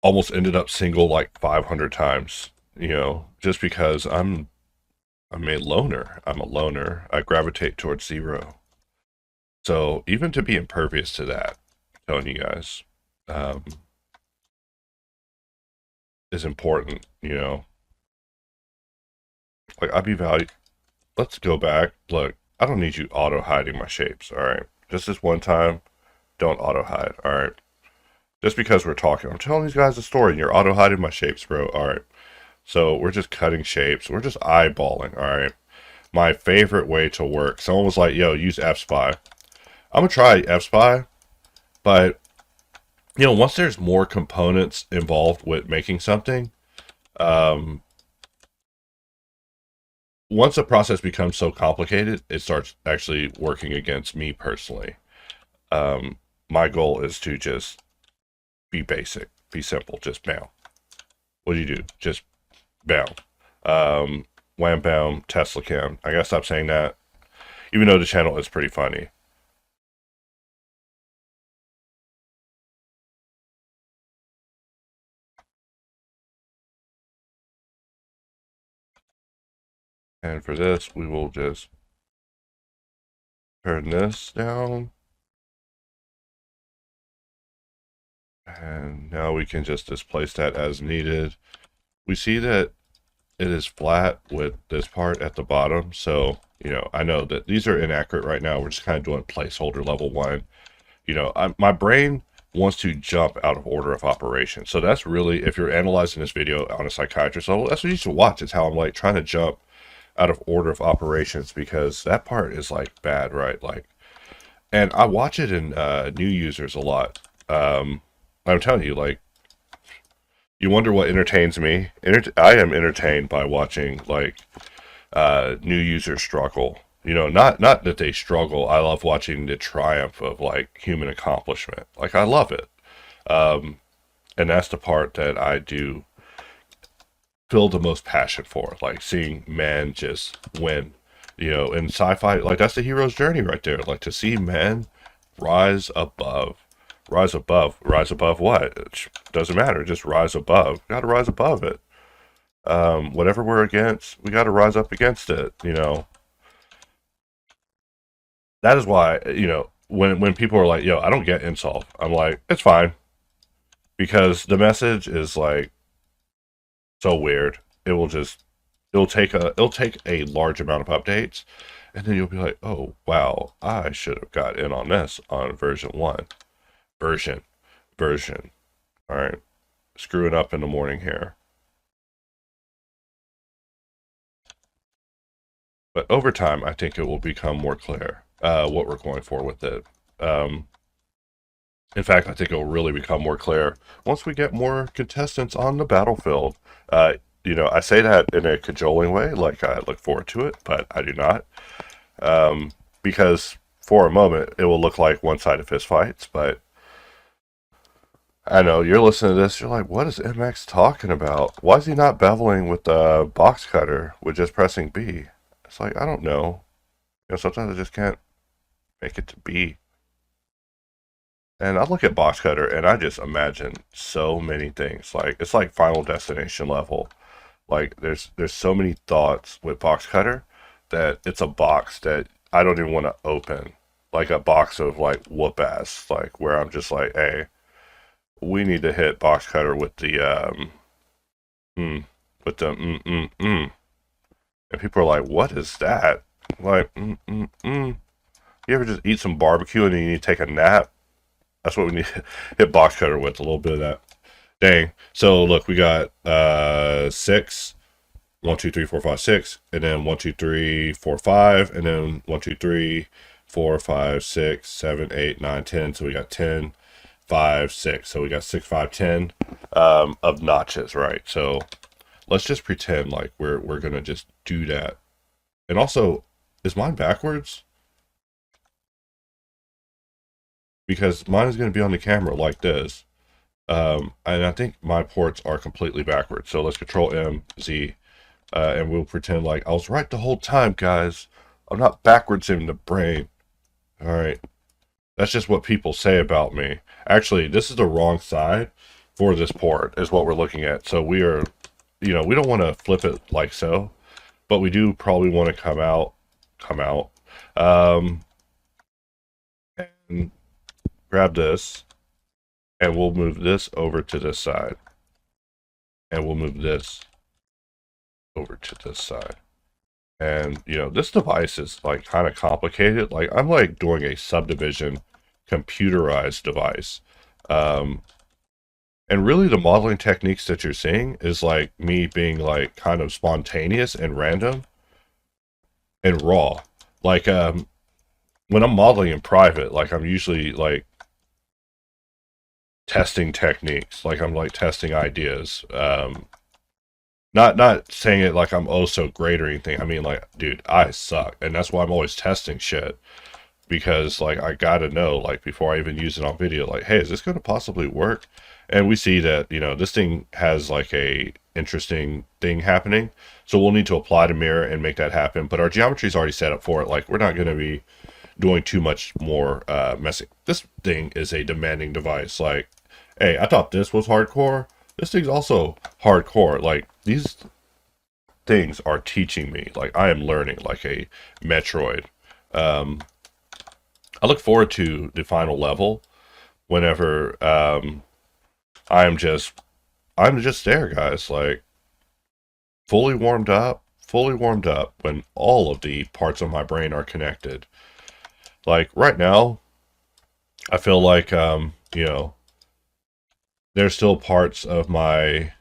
almost ended up single like 500 times, you know, just because I'm a loner. I'm a loner. I gravitate towards zero. So even to be impervious to that, I'm telling you guys, um, is important, you know. Like, I'd be valued. Let's go back. Look, I don't need you auto hiding my shapes, all right? Just this one time, don't auto hide, all right? Just because we're talking, I'm telling these guys a story, and you're auto hiding my shapes, bro. All right. So we're just cutting shapes. We're just eyeballing, all right? My favorite way to work. Someone was like, yo, use F-Spy. I'm going to try F-Spy, but, you know, once there's more components involved with making something, once the process becomes so complicated, it starts actually working against me personally. My goal is to just be basic, be simple, just bam. What do you do? Just bam. Wham bam, Tesla cam. I gotta stop saying that, even though the channel is pretty funny. And for this, we will just turn this down. And now we can just displace that as needed. We see that it is flat with this part at the bottom. So, you know, I know that these are inaccurate right now. We're just kind of doing placeholder level 1. You know, my brain wants to jump out of order of operation. So that's really, if you're analyzing this video on a psychiatrist level, that's what you should watch. It's how I'm like trying to jump out of order of operations, because that part is like bad, right? Like, and I watch it in new users a lot. I'm telling you, like, you wonder what entertains me. I am entertained by watching like new users struggle. You know, not that they struggle. I love watching the triumph of like human accomplishment. Like, I love it, and that's the part that I do feel the most passion for. Like seeing men just win. You know, in sci-fi, like that's the hero's journey right there. Like to see men rise above. Rise above. Rise above what? It doesn't matter. Just rise above. Got to rise above it. Whatever we're against, we got to rise up against it. You know. That is why, you know, when people are like, "Yo, I don't get insult," I'm like, "It's fine," because the message is like so weird. It'll take a large amount of updates, and then you'll be like, "Oh wow, I should have got in on this on version 1." Version. All right. Screwing up in the morning here. But over time, I think it will become more clear what we're going for with it. In fact, I think it will really become more clear once we get more contestants on the battlefield. You know, I say that in a cajoling way, like I look forward to it, but I do not. Because for a moment, it will look like one-sided fistfights, but I know, you're listening to this, you're like, what is MX talking about? Why is he not beveling with the box cutter with just pressing B? It's like, I don't know. You know, sometimes I just can't make it to B. And I look at box cutter and I just imagine so many things. Like, it's like Final Destination level. Like, there's so many thoughts with box cutter that it's a box that I don't even want to open. Like a box of like whoop ass, like where I'm just like, hey, we need to hit box cutter with the and people are like, what is that? Like, You ever just eat some barbecue and then you need to take a nap? That's what we need to hit box cutter with, a little bit of that. Dang. So look, we got 6, 1, 2, 3, 4, 5, 6, and then 1, 2, 3, 4, 5, and then 1, 2, 3, 4, 5, 6, 7, 8, 9, 10. So we got 10, 5, 6. So we got 6, 5, 10 of notches, right? So let's just pretend like we're gonna just do that. And also, is mine backwards? Because mine is gonna be on the camera like this. And I think my ports are completely backwards. So let's Control M, Z, and we'll pretend like I was right the whole time, guys. I'm not backwards in the brain. All right. That's just what people say about me. Actually, this is the wrong side for this port is what we're looking at. So we are, we don't want to flip it like so, but we do probably want to come out, and grab this, and we'll move this over to this side, and we'll move this over to this side. And, this device is like kind of complicated. Like I'm like doing a subdivision computerized device. And really the modeling techniques that you're seeing is like me being like kind of spontaneous and random and raw. Like, when I'm modeling in private, like I'm usually like testing techniques, like I'm like testing ideas. Not saying it like I'm oh so great or anything. I mean, like, dude, I suck, and that's why I'm always testing shit, because like I gotta know, like, before I even use it on video, like, hey, is this gonna possibly work? And we see that this thing has like a interesting thing happening, so we'll need to apply to mirror and make that happen. But our geometry is already set up for it. Like, we're not gonna be doing too much more messing. This thing is a demanding device. Like, hey, I thought this was hardcore. This thing's also hardcore. Like, these things are teaching me. Like, I am learning like a Metroid. I look forward to the final level whenever I'm just there, guys. Like, fully warmed up when all of the parts of my brain are connected. Like, right now, I feel like, there's still parts of my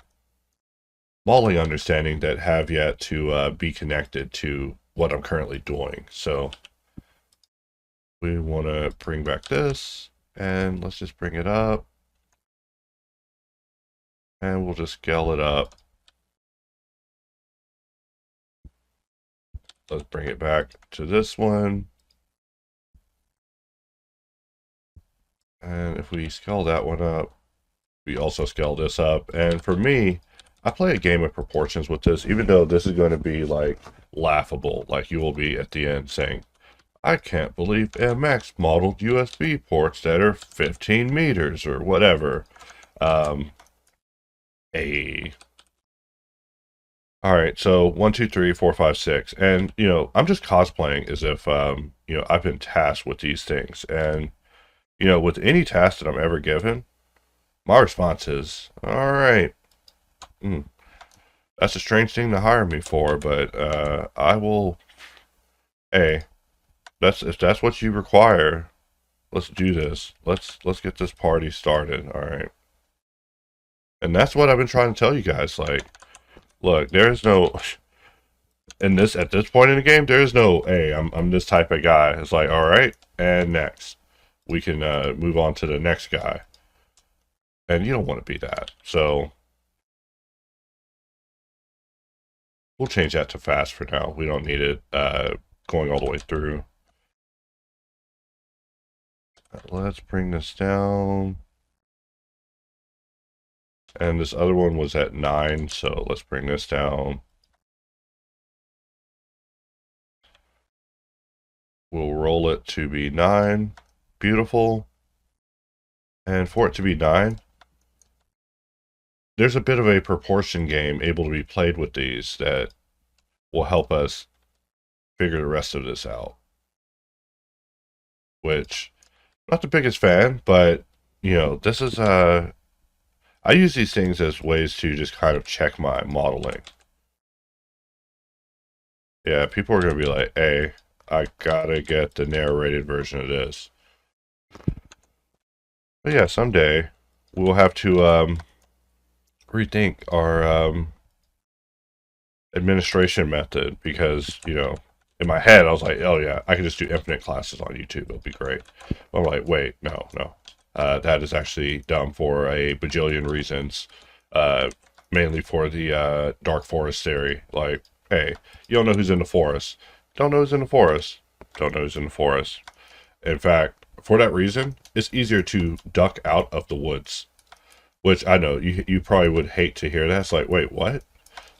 modeling understanding that have yet to be connected to what I'm currently doing. So we want to bring back this, and let's just bring it up, and we'll just scale it up. Let's bring it back to this one. And if we scale that one up, we also scale this up. And for me, I play a game of proportions with this, even though this is going to be like laughable. Like, you will be at the end saying, I can't believe MX modeled USB ports that are 15 meters or whatever. Alright, so 1, 2, 3, 4, 5, 6. And, I'm just cosplaying as if, I've been tasked with these things. And, with any task that I'm ever given, my response is, alright. That's a strange thing to hire me for, but I will. Hey, if that's what you require, let's do this. Let's get this party started. All right. And that's what I've been trying to tell you guys. Like, look, there is no at this point in the game, there is no, hey, I'm this type of guy. It's like, all right, and next we can move on to the next guy. And you don't want to be that, so we'll change that to fast for now. We don't need it going all the way through. Let's bring this down. And this other one was at 9, so let's bring this down. We'll roll it to be 9. Beautiful. And for it to be 9, there's a bit of a proportion game able to be played with these that will help us figure the rest of this out. Which, not the biggest fan, but, this is, I use these things as ways to just kind of check my modeling. Yeah, people are going to be like, hey, I gotta get the narrated version of this. But yeah, someday we'll have to rethink our administration method, because, in my head, I was like, oh yeah, I can just do infinite classes on YouTube. It'll be great. But I'm like, wait, no. That is actually dumb for a bajillion reasons. Mainly for the dark forest theory. Like, hey, you don't know who's in the forest. Don't know who's in the forest. Don't know who's in the forest. In fact, for that reason, it's easier to duck out of the woods. Which I know, you probably would hate to hear that. It's like, wait, what?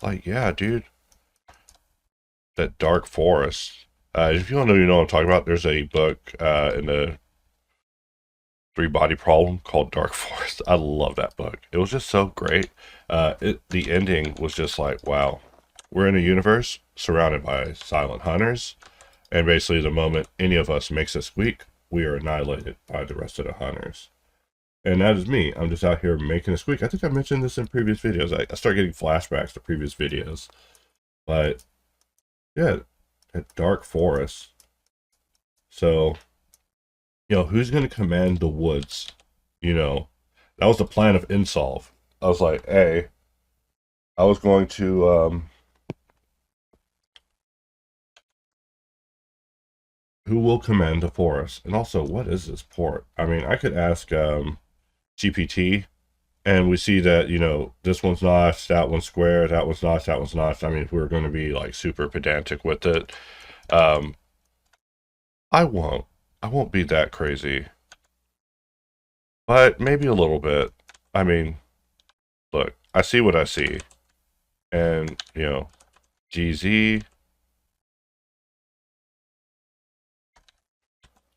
Like, yeah, dude. That dark forest. If you don't know, you know what I'm talking about. There's a book in the Three Body Problem called Dark Forest. I love that book. It was just so great. The ending was just like, wow. We're in a universe surrounded by silent hunters. And basically the moment any of us makes a squeak, we are annihilated by the rest of the hunters. And that is me. I'm just out here making a squeak. I think I mentioned this in previous videos. I start getting flashbacks to previous videos. But, yeah, that dark forest. So, you know, who's going to command the woods? You know, that was the plan of Insolve. I was like, hey, I was going to, who will command the forest? And also, what is this port? I mean, I could ask GPT, and we see that, you know, this one's notched, that one's square, that one's notched, that one's notched. I mean, if we were going to be like super pedantic with it, I won't be that crazy, but maybe a little bit. I mean, look, I see what I see, and you know, GZ.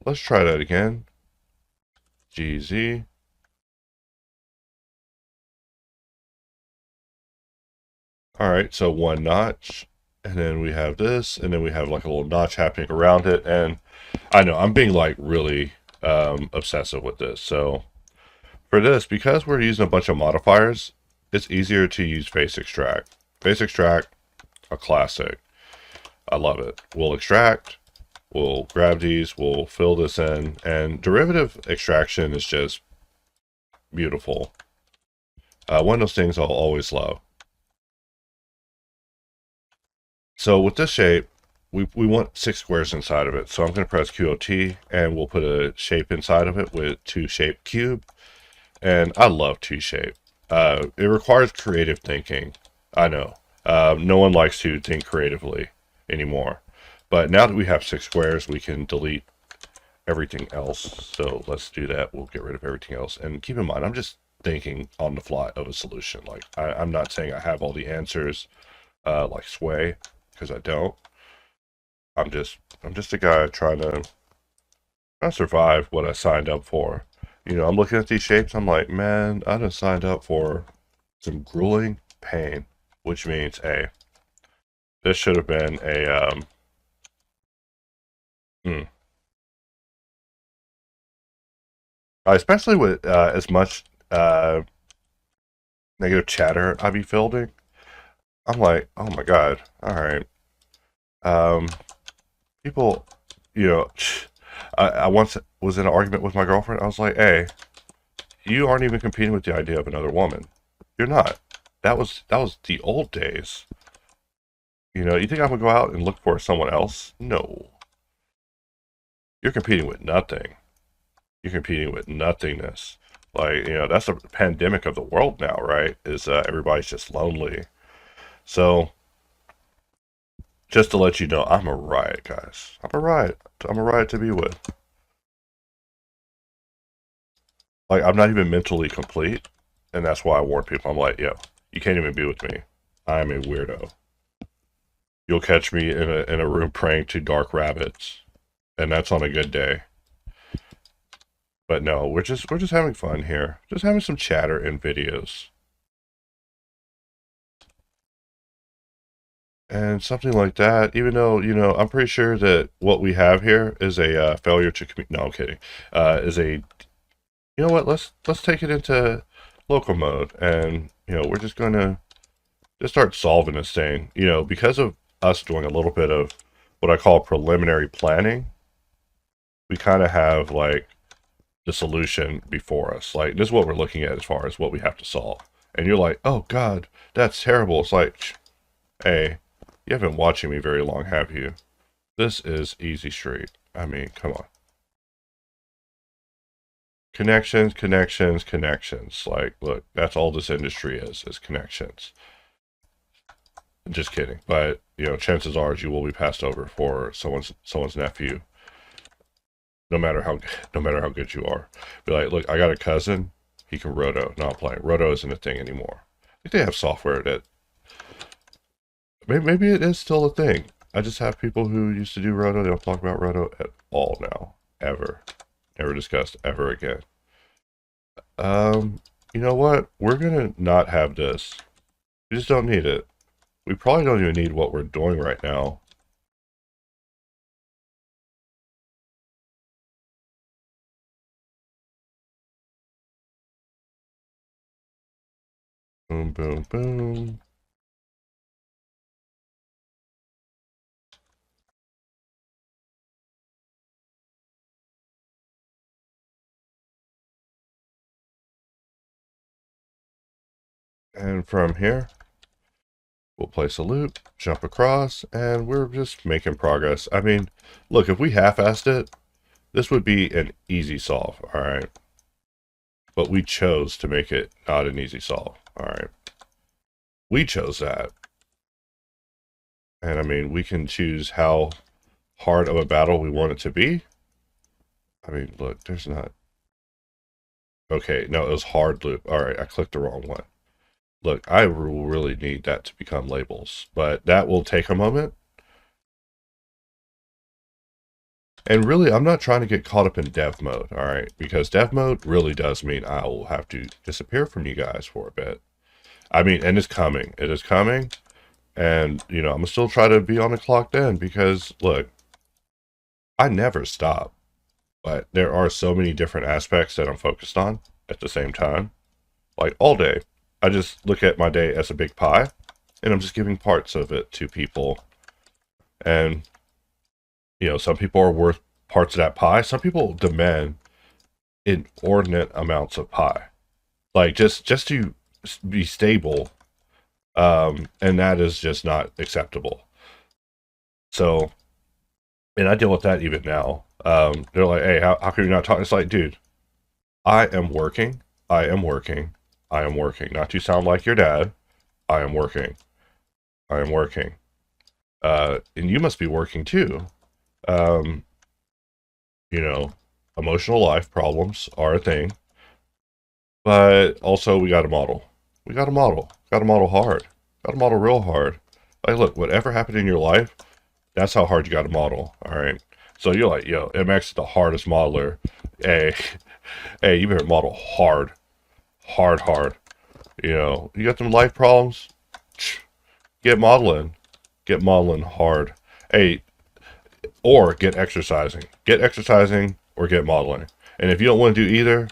Let's try that again. GZ. All right, so one notch, and then we have this, and then we have like a little notch happening around it. And I know I'm being like really obsessive with this. So for this, because we're using a bunch of modifiers, it's easier to use face extract. Face extract, a classic. I love it. We'll extract, we'll grab these, we'll fill this in, and derivative extraction is just beautiful. One of those things I'll always love. So with this shape, we want 6 squares inside of it. So I'm going to press QOT, and we'll put a shape inside of it with 2-shape cube. And I love 2-shape. It requires creative thinking. I know. No one likes to think creatively anymore. But now that we have 6 squares, we can delete everything else. So let's do that. We'll get rid of everything else. And keep in mind, I'm just thinking on the fly of a solution. Like, I'm not saying I have all the answers like Sway, because I don't. I'm just a guy trying to survive what I signed up for. You know, I'm looking at these shapes, I'm like, man, I done signed up for some grueling pain, which means, hey, this should have been a, especially with as much negative chatter I be fielding, I'm like, oh my god, alright. People, you know, I once was in an argument with my girlfriend. I was like, hey, you aren't even competing with the idea of another woman. You're not. That was the old days. You know, you think I'm gonna go out and look for someone else? No. You're competing with nothing. You're competing with nothingness. Like, you know, that's the pandemic of the world now, right? Is everybody's just lonely. So, just to let you know, I'm a riot, guys. I'm a riot. I'm a riot to be with. Like, I'm not even mentally complete, and that's why I warn people. I'm like, yo, you can't even be with me. I'm a weirdo. You'll catch me in a room praying to dark rabbits, and that's on a good day. But no, we're just having fun here. Just having some chatter in videos. And something like that, even though, you know, I'm pretty sure that what we have here is a failure to no, I'm kidding. Is a, you know what, let's take it into local mode, and, you know, we're just going to just start solving this thing. You know, because of us doing a little bit of what I call preliminary planning, we kind of have, like, the solution before us. Like, this is what we're looking at as far as what we have to solve. And you're like, oh, God, that's terrible. It's like, hey, you haven't been watching me very long, have you? This is easy street. I mean, come on. Connections, connections, connections. Like, look, that's all this industry is connections. Just kidding. But, you know, chances are you will be passed over for someone's nephew. No matter how good you are. Be like, look, I got a cousin, he can roto. No, I'm playing. Roto isn't a thing anymore. I think they have software that maybe it is still a thing. I just have people who used to do roto, they don't talk about roto at all now. Ever. Never discussed ever again. You know what? We're gonna not have this. We just don't need it. We probably don't even need what we're doing right now. Boom, boom, boom. And from here, we'll place a loop, jump across, and we're just making progress. I mean, look, if we half-assed it, this would be an easy solve, all right? But we chose to make it not an easy solve, all right? We chose that. And I mean, we can choose how hard of a battle we want it to be. I mean, look, there's not... Okay, no, it was hard loop. All right, I clicked the wrong one. Look, I will really need that to become labels, but that will take a moment. And really, I'm not trying to get caught up in dev mode, all right? Because dev mode really does mean I will have to disappear from you guys for a bit. I mean, and it's coming. It is coming. And, you know, I'm going to still try to be on the clock then because, look, I never stop. But there are so many different aspects that I'm focused on at the same time. Like, all day. I just look at my day as a big pie, and I'm just giving parts of it to people. And, you know, some people are worth parts of that pie. Some people demand inordinate amounts of pie. Like, just to be stable, and that is just not acceptable. So, and I deal with that even now. They're like, hey, how come you're not talking? It's like, dude, I am working. I am working. I am working. Not to sound like your dad. I am working. I am working. And you must be working too. You know, emotional life problems are a thing. But also we got to model. We got to model. Got to model hard. Got to model real hard. Like, look, whatever happened in your life, that's how hard you got to model. All right. So you're like, yo, MX is the hardest modeler. Hey, hey, you better model hard. Hard. You know, you got some life problems? Get modeling. Get modeling hard. Hey, or get exercising. Get exercising or get modeling. And if you don't want to do either,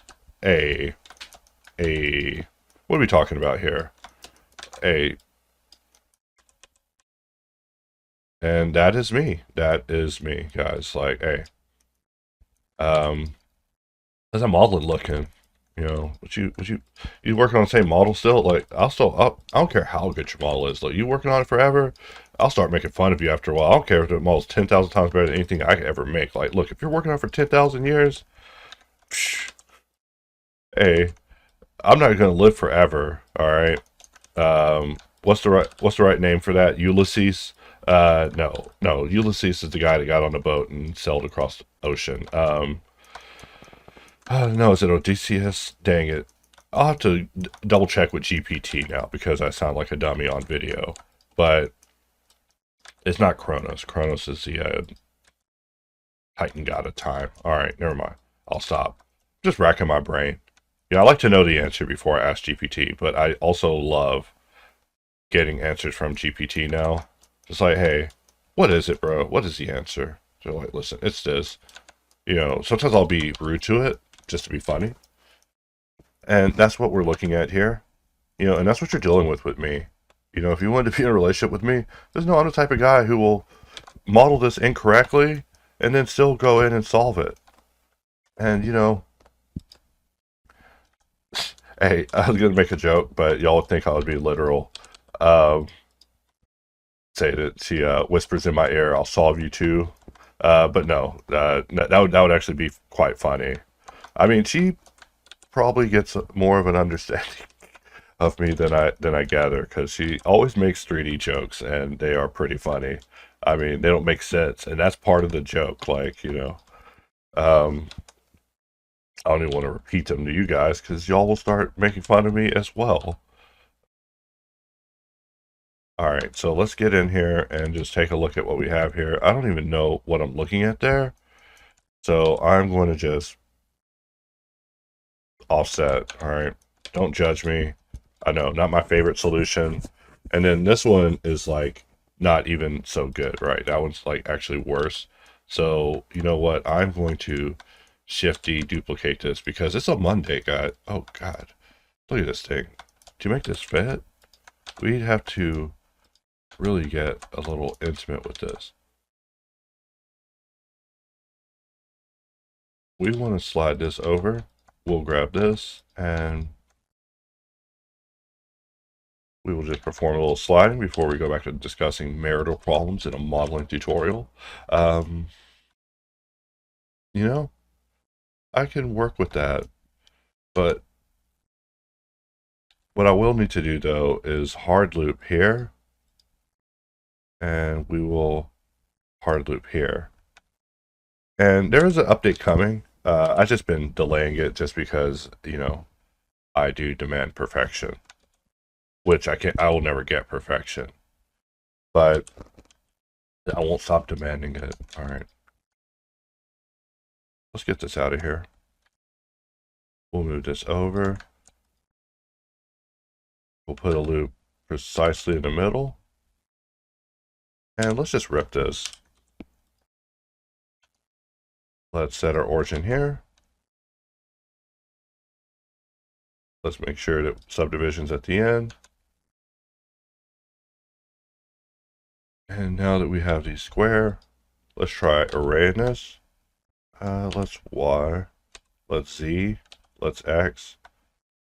what are we talking about here? And that is me. That is me, guys. Like, hey, how's that modeling looking? You know, you working on the same model still? Like, I don't care how good your model is. Like, you working on it forever, I'll start making fun of you after a while. I don't care if the model's 10,000 times better than anything I could ever make. Like, look, if you're working on it for 10,000 years, psh, hey, I'm not gonna live forever. All right. What's the right name for that? Ulysses. No. Ulysses is the guy that got on the boat and sailed across the ocean. No, is it Odysseus? Dang it. I'll have to double check with GPT now because I sound like a dummy on video. But it's not Kronos. Kronos is the Titan god of time. Alright, never mind. I'll stop. Just racking my brain. Yeah, I like to know the answer before I ask GPT, but I also love getting answers from GPT now. Just like, hey, what is it, bro? What is the answer? So like, listen, it's this. You know, sometimes I'll be rude to it just to be funny. And that's what we're looking at here. You know, and that's what you're dealing with me. You know, if you want to be in a relationship with me, there's no other type of guy who will model this incorrectly and then still go in and solve it. And, you know, hey, I was going to make a joke, but y'all would think I would be literal. say that she whispers in my ear, "I'll solve you too." But no, that would actually be quite funny. I mean, she probably gets more of an understanding of me than I gather, because she always makes 3D jokes, and they are pretty funny. I mean, they don't make sense, and that's part of the joke. Like, um, I don't even want to repeat them to you guys because y'all will start making fun of me as well. All right, so let's get in here and just take a look at what we have here. I don't even know what I'm looking at there, so I'm going to just offset. All right, don't judge me. I know, not my favorite solution. And then this one is like not even so good, right? That one's like actually worse. So you know what? I'm going to Shift D duplicate this because it's a Monday, guys. Oh God, look at this thing. To make this fit, we'd have to really get a little intimate with this. We want to slide this over. We'll grab this and we will just perform a little sliding before we go back to discussing marital problems in a modeling tutorial. You know, I can work with that, but what I will need to do though is hard loop here, and we will hard loop here. And there is an update coming. I've just been delaying it just because, I do demand perfection, which I will never get perfection, but I won't stop demanding it. All right. Let's get this out of here. We'll move this over. We'll put a loop precisely in the middle. And let's just rip this. Let's set our origin here. Let's make sure that subdivision's at the end. And now that we have these square, let's try array in this. Let's Y. Let's Z. Let's X.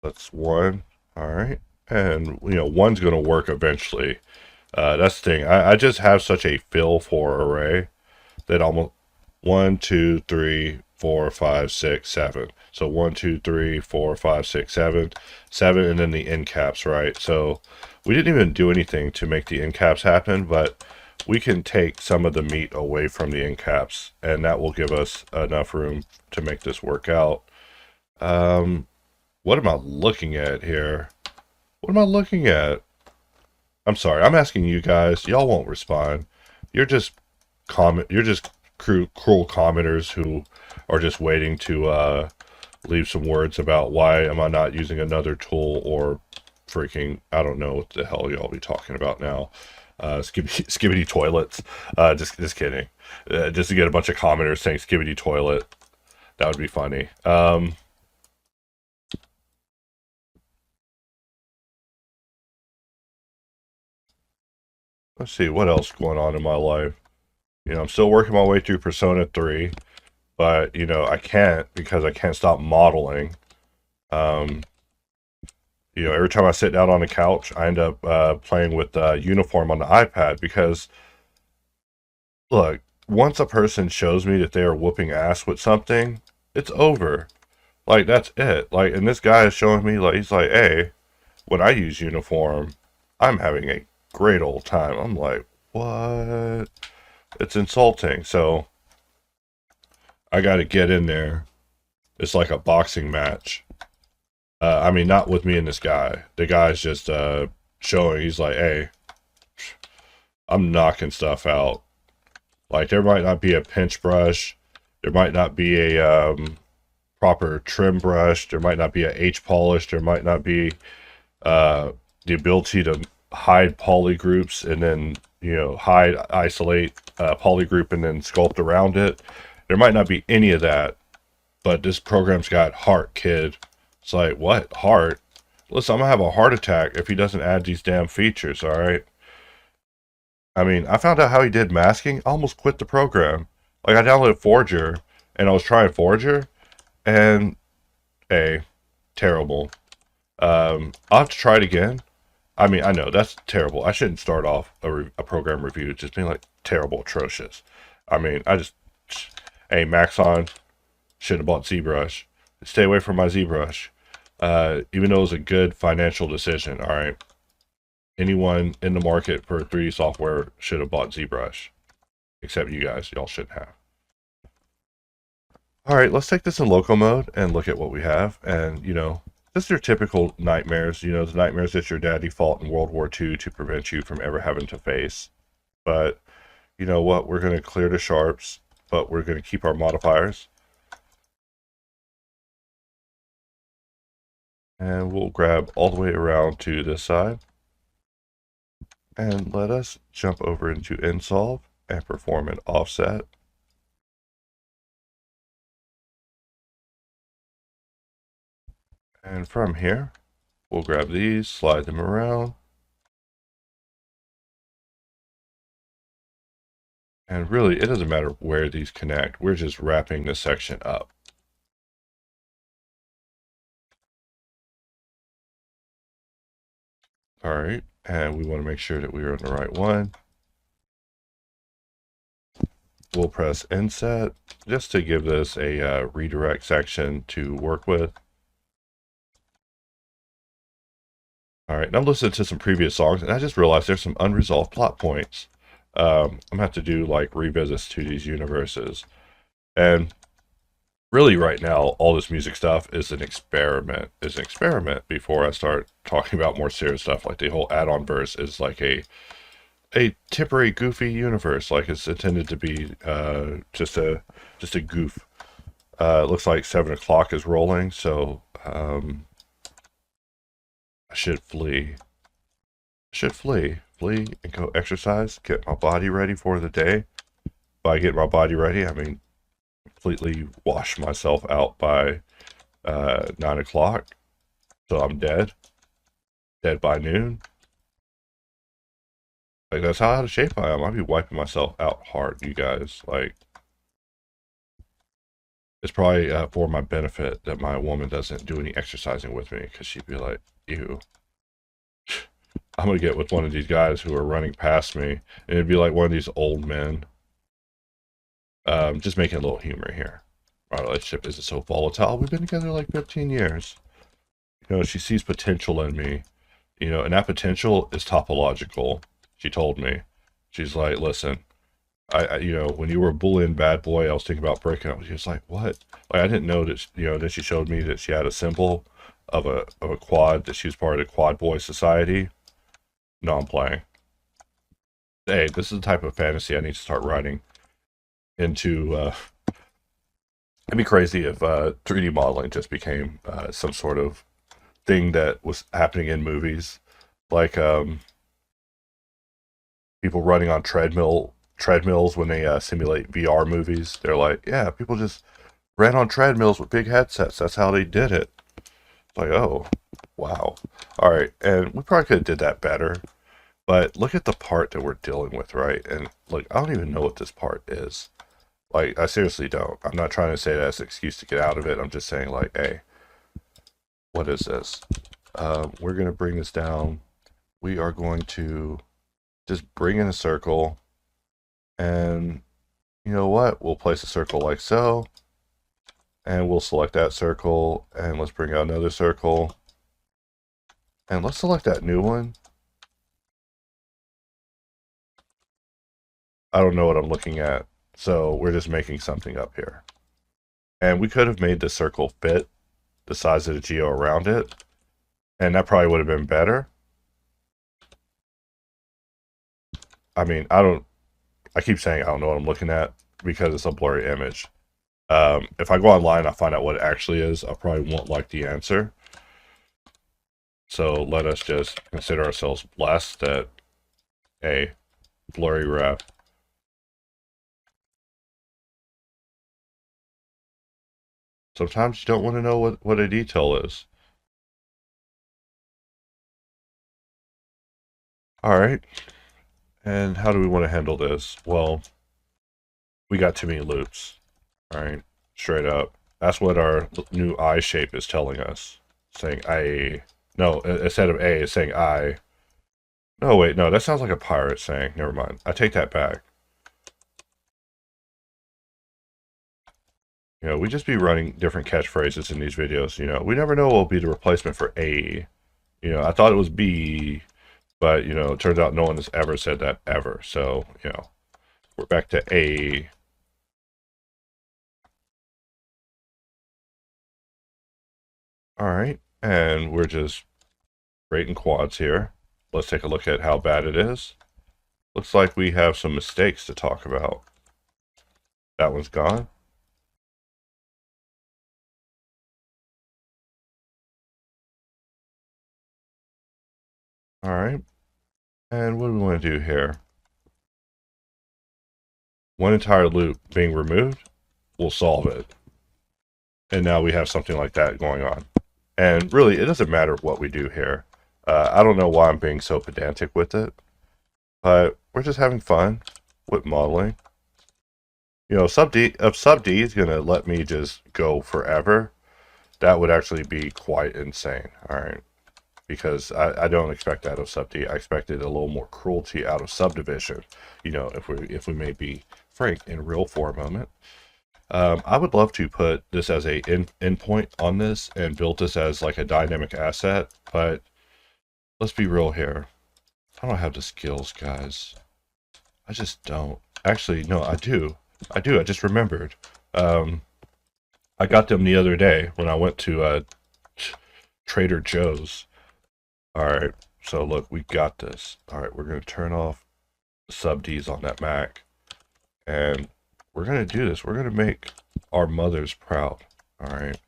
Let's 1. All right. And, one's going to work eventually. That's the thing. I just have such a feel for array that almost 1, 2, 3, 4, 5, 6, 7. So 1, 2, 3, 4, 5, 6, 7, 7, and then the end caps, right? So we didn't even do anything to make the end caps happen, but we can take some of the meat away from the end caps, and that will give us enough room to make this work out. What am I looking at here? What am I looking at? I'm sorry, I'm asking you guys. Y'all won't respond. You're just cruel commenters who are just waiting to leave some words about why am I not using another tool, or freaking, I don't know what the hell y'all be talking about now. Skibbity toilets. Just kidding. Just to get a bunch of commenters saying skibbity toilet. That would be funny. Let's see, what else is going on in my life? I'm still working my way through Persona 3, but, I can't because I can't stop modeling. Every time I sit down on the couch, I end up playing with Uniform on the iPad because, look, once a person shows me that they are whooping ass with something, it's over. Like, that's it. Like, and this guy is showing me, like, he's like, hey, when I use Uniform, I'm having a great old time. I'm like, what? It's insulting. So I got to get in there. It's like a boxing match. I mean, not with me and this guy. The guy's just showing. He's like, hey, I'm knocking stuff out. Like, there might not be a pinch brush. There might not be a proper trim brush. There might not be a H polish. There might not be the ability to hide poly groups and then, isolate poly group and then sculpt around it. There might not be any of that, but this program's got heart, kid. It's like, what? Heart? Listen, I'm gonna have a heart attack if he doesn't add these damn features, alright? I mean, I found out how he did masking. I almost quit the program. Like, I downloaded Forger, and I was trying Forger, and, terrible. I'll have to try it again. I mean, I know that's terrible. I shouldn't start off a program review just being like terrible, atrocious. I mean, hey, Maxon should have bought ZBrush. Stay away from my ZBrush. Even though it was a good financial decision, all right. Anyone in the market for 3D software should have bought ZBrush, except you guys. Y'all shouldn't have. All right, let's take this in local mode and look at what we have. And, you know, just your typical nightmares, you know, the nightmares that your daddy fought in World War II to prevent you from ever having to face. But, you know what? We're going to clear the sharps, but we're going to keep our modifiers. And we'll grab all the way around to this side. And let us jump over into InSolve and perform an offset. And from here, we'll grab these, slide them around. And really, it doesn't matter where these connect. We're just wrapping this section up. All right, and we want to make sure that we are on the right one. We'll press Inset just to give this a redirect section to work with. All right, now I'm listening to some previous songs, and I just realized there's some unresolved plot points. I'm gonna have to do like revisits to these universes. And really right now, all this music stuff is an experiment. It's an experiment before I start talking about more serious stuff. Like the whole add-on verse is like a temporary goofy universe. Like it's intended to be just a goof. It looks like 7 o'clock is rolling, so I should flee. Flee and go exercise, get my body ready for the day. By get my body ready, I mean completely wash myself out by 9 o'clock. So I'm dead by noon. Like that's how out of shape I am. I'll be wiping myself out hard, you guys. Like it's probably for my benefit that my woman doesn't do any exercising with me, because she'd be like, ew. I'm gonna get with one of these guys who are running past me, and it'd be like one of these old men. Just making a little humor here. Our relationship isn't so volatile. We've been together like 15 years. You know, she sees potential in me, you know, and that potential is topological. She told me. She's like, listen, I you know, when you were a boolean bad boy, I was thinking about breaking up. She was like, what? Like, I didn't know that, you know, then she showed me that she had a symbol of a quad, that she was part of the quad boy society. No, I'm playing. Hey, this is the type of fantasy I need to start writing into. It'd be crazy if 3D modeling just became some sort of thing that was happening in movies, like people running on treadmills when they simulate VR movies. They're like, yeah, people just ran on treadmills with big headsets. That's how they did it. It's like, oh, wow. All right, and we probably could have did that better. But look at the part that we're dealing with, right? And look, I don't even know what this part is. Like, I seriously don't. I'm not trying to say that as an excuse to get out of it. I'm just saying, like, hey, what is this? We're going to bring this down. We are going to just bring in a circle. And you know what? We'll place a circle like so. And we'll select that circle. And let's bring out another circle. And let's select that new one. I don't know what I'm looking at, so we're just making something up here. And we could have made the circle fit the size of the geo around it, and that probably would have been better. I mean, I keep saying I don't know what I'm looking at because it's a blurry image. If I go online and I find out what it actually is, I probably won't like the answer. So let us just consider ourselves blessed that a blurry ref sometimes you don't want to know what a detail is. All right. And how do we want to handle this? Well, we got too many loops. All right. Straight up. That's what our new I shape is telling us. Saying I. No, instead of A, it's saying I. No, wait, no, that sounds like a pirate saying. Never mind. I take that back. You know, we just be running different catchphrases in these videos. You know, we never know what will be the replacement for A. You know, I thought it was B, but, you know, it turns out no one has ever said that ever. So, you know, we're back to A. All right, and we're just creating quads here. Let's take a look at how bad it is. Looks like we have some mistakes to talk about. That one's gone. All right, and what do we want to do here? One entire loop being removed will solve it. And now we have something like that going on. And really, it doesn't matter what we do here. I don't know why I'm being so pedantic with it, but we're just having fun with modeling. You know, if sub D is going to let me just go forever, that would actually be quite insane. All right. Because I don't expect that of sub D. I expected a little more cruelty out of subdivision. You know, if we may be frank in real for a moment. I would love to put this as a endpoint on this and build this as like a dynamic asset, but let's be real here. I don't have the skills, guys. I just don't. Actually, no, I do. I just remembered. I got them the other day when I went to Trader Joe's. All right, so look, we got this. All right, we're going to turn off sub Ds on that Mac, and we're going to do this. We're going to make our mothers proud. All right.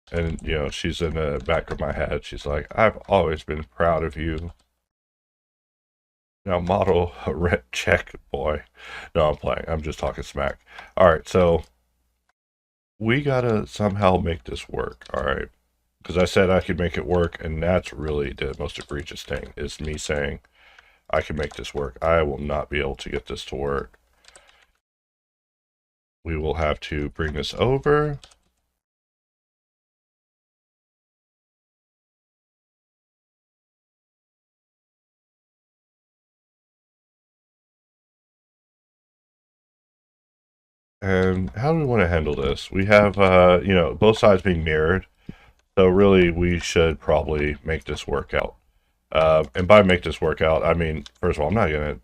And, you know, she's in the back of my head. She's like, I've always been proud of you. Now model a rent check, boy. No, I'm playing. I'm just talking smack. All right, so we got to somehow make this work. All right. Because I said I could make it work, and that's really the most egregious thing, is me saying I can make this work. I will not be able to get this to work. We will have to bring this over. And how do we want to handle this? We have, you know, both sides being mirrored. So really, we should probably make this work out. And by make this work out, I mean, first of all, I'm not going to,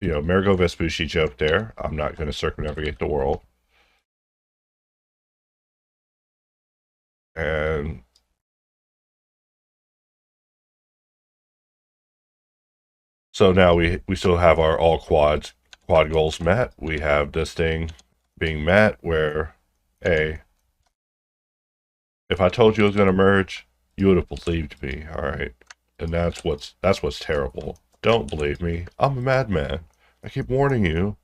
you know, Amerigo Vespucci joke there. I'm not going to circumnavigate the world. And so now we still have our all quad goals met. We have this thing being met where, hey, if I told you it was going to merge, you would have believed me, all right? And that's what's terrible. Don't believe me. I'm a madman. I keep warning you.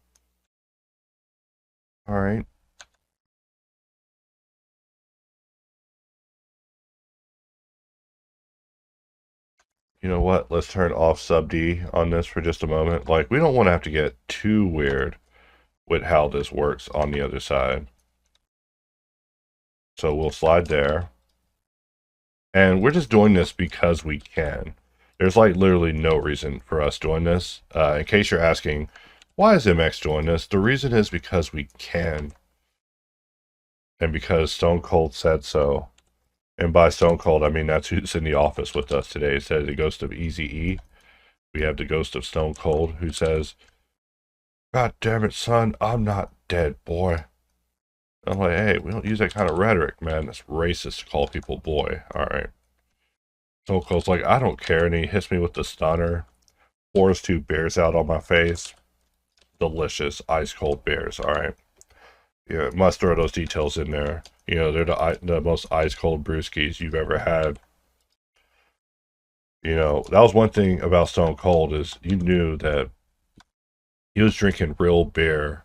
All right. You know what? Let's turn off sub D on this for just a moment. Like, we don't want to have to get too weird with how this works on the other side. So we'll slide there. And we're just doing this because we can. There's like literally no reason for us doing this. In case you're asking, why is MX doing this? The reason is because we can. And because Stone Cold said so. And by Stone Cold, I mean that's who's in the office with us today. Instead of the ghost of Easy E, we have the ghost of Stone Cold who says, God damn it, son, I'm not dead, boy. I'm like, hey, we don't use that kind of rhetoric, man. That's racist to call people boy. All right. Stone Cold's like, I don't care. And he hits me with the stunner. Pours 2 beers out on my face. Delicious, ice cold beers. All right. Yeah, must throw those details in there. You know, they're the most ice cold brewskis you've ever had. You know, that was one thing about Stone Cold is you knew that he was drinking real beer.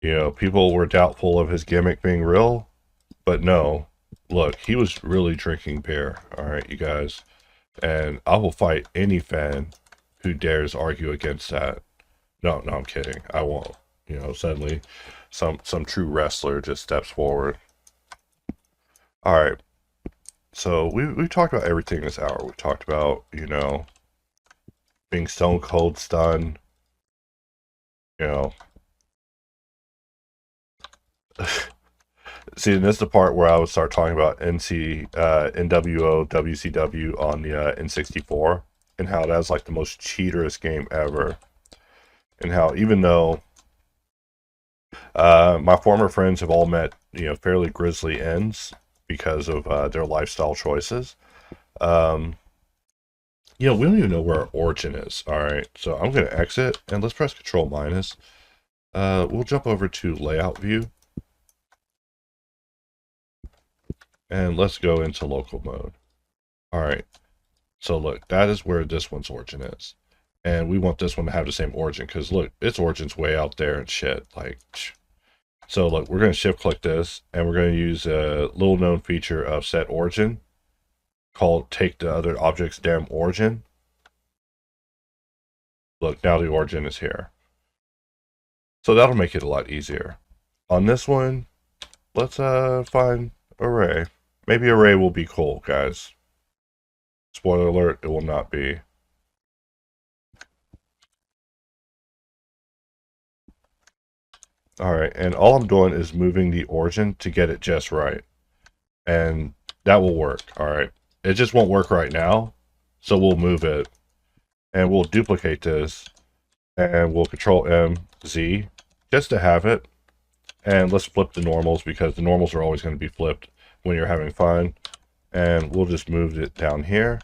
You know, people were doubtful of his gimmick being real, but no. Look, he was really drinking beer. All right, you guys. And I will fight any fan who dares argue against that. No, I'm kidding. I won't. You know, suddenly some true wrestler just steps forward. All right. So we've talked about everything this hour. We've talked about, you know, being stone cold stunned, you know. See, and this is the part where I would start talking about NWO, WCW on the N64, and how that's like the most cheaterous game ever. And how even though my former friends have all met, you know, fairly grisly ends because of their lifestyle choices, you know, we don't even know where our origin is. All right, so I'm going to exit, and let's press Control minus. We'll jump over to Layout View. And let's go into local mode. All right. So look, that is where this one's origin is. And we want this one to have the same origin because look, its origin's way out there and shit. Like, so look, we're going to shift click this and we're going to use a little known feature of set origin called take the other object's damn origin. Look, now the origin is here. So that'll make it a lot easier. On this one, let's find array. Maybe array will be cool, guys. Spoiler alert, it will not be. Alright, and all I'm doing is moving the origin to get it just right. And that will work, alright. It just won't work right now, so we'll move it. And we'll duplicate this, and we'll Control M, Z, just to have it. And let's flip the normals, because the normals are always going to be flipped when you're having fun. And we'll just move it down here.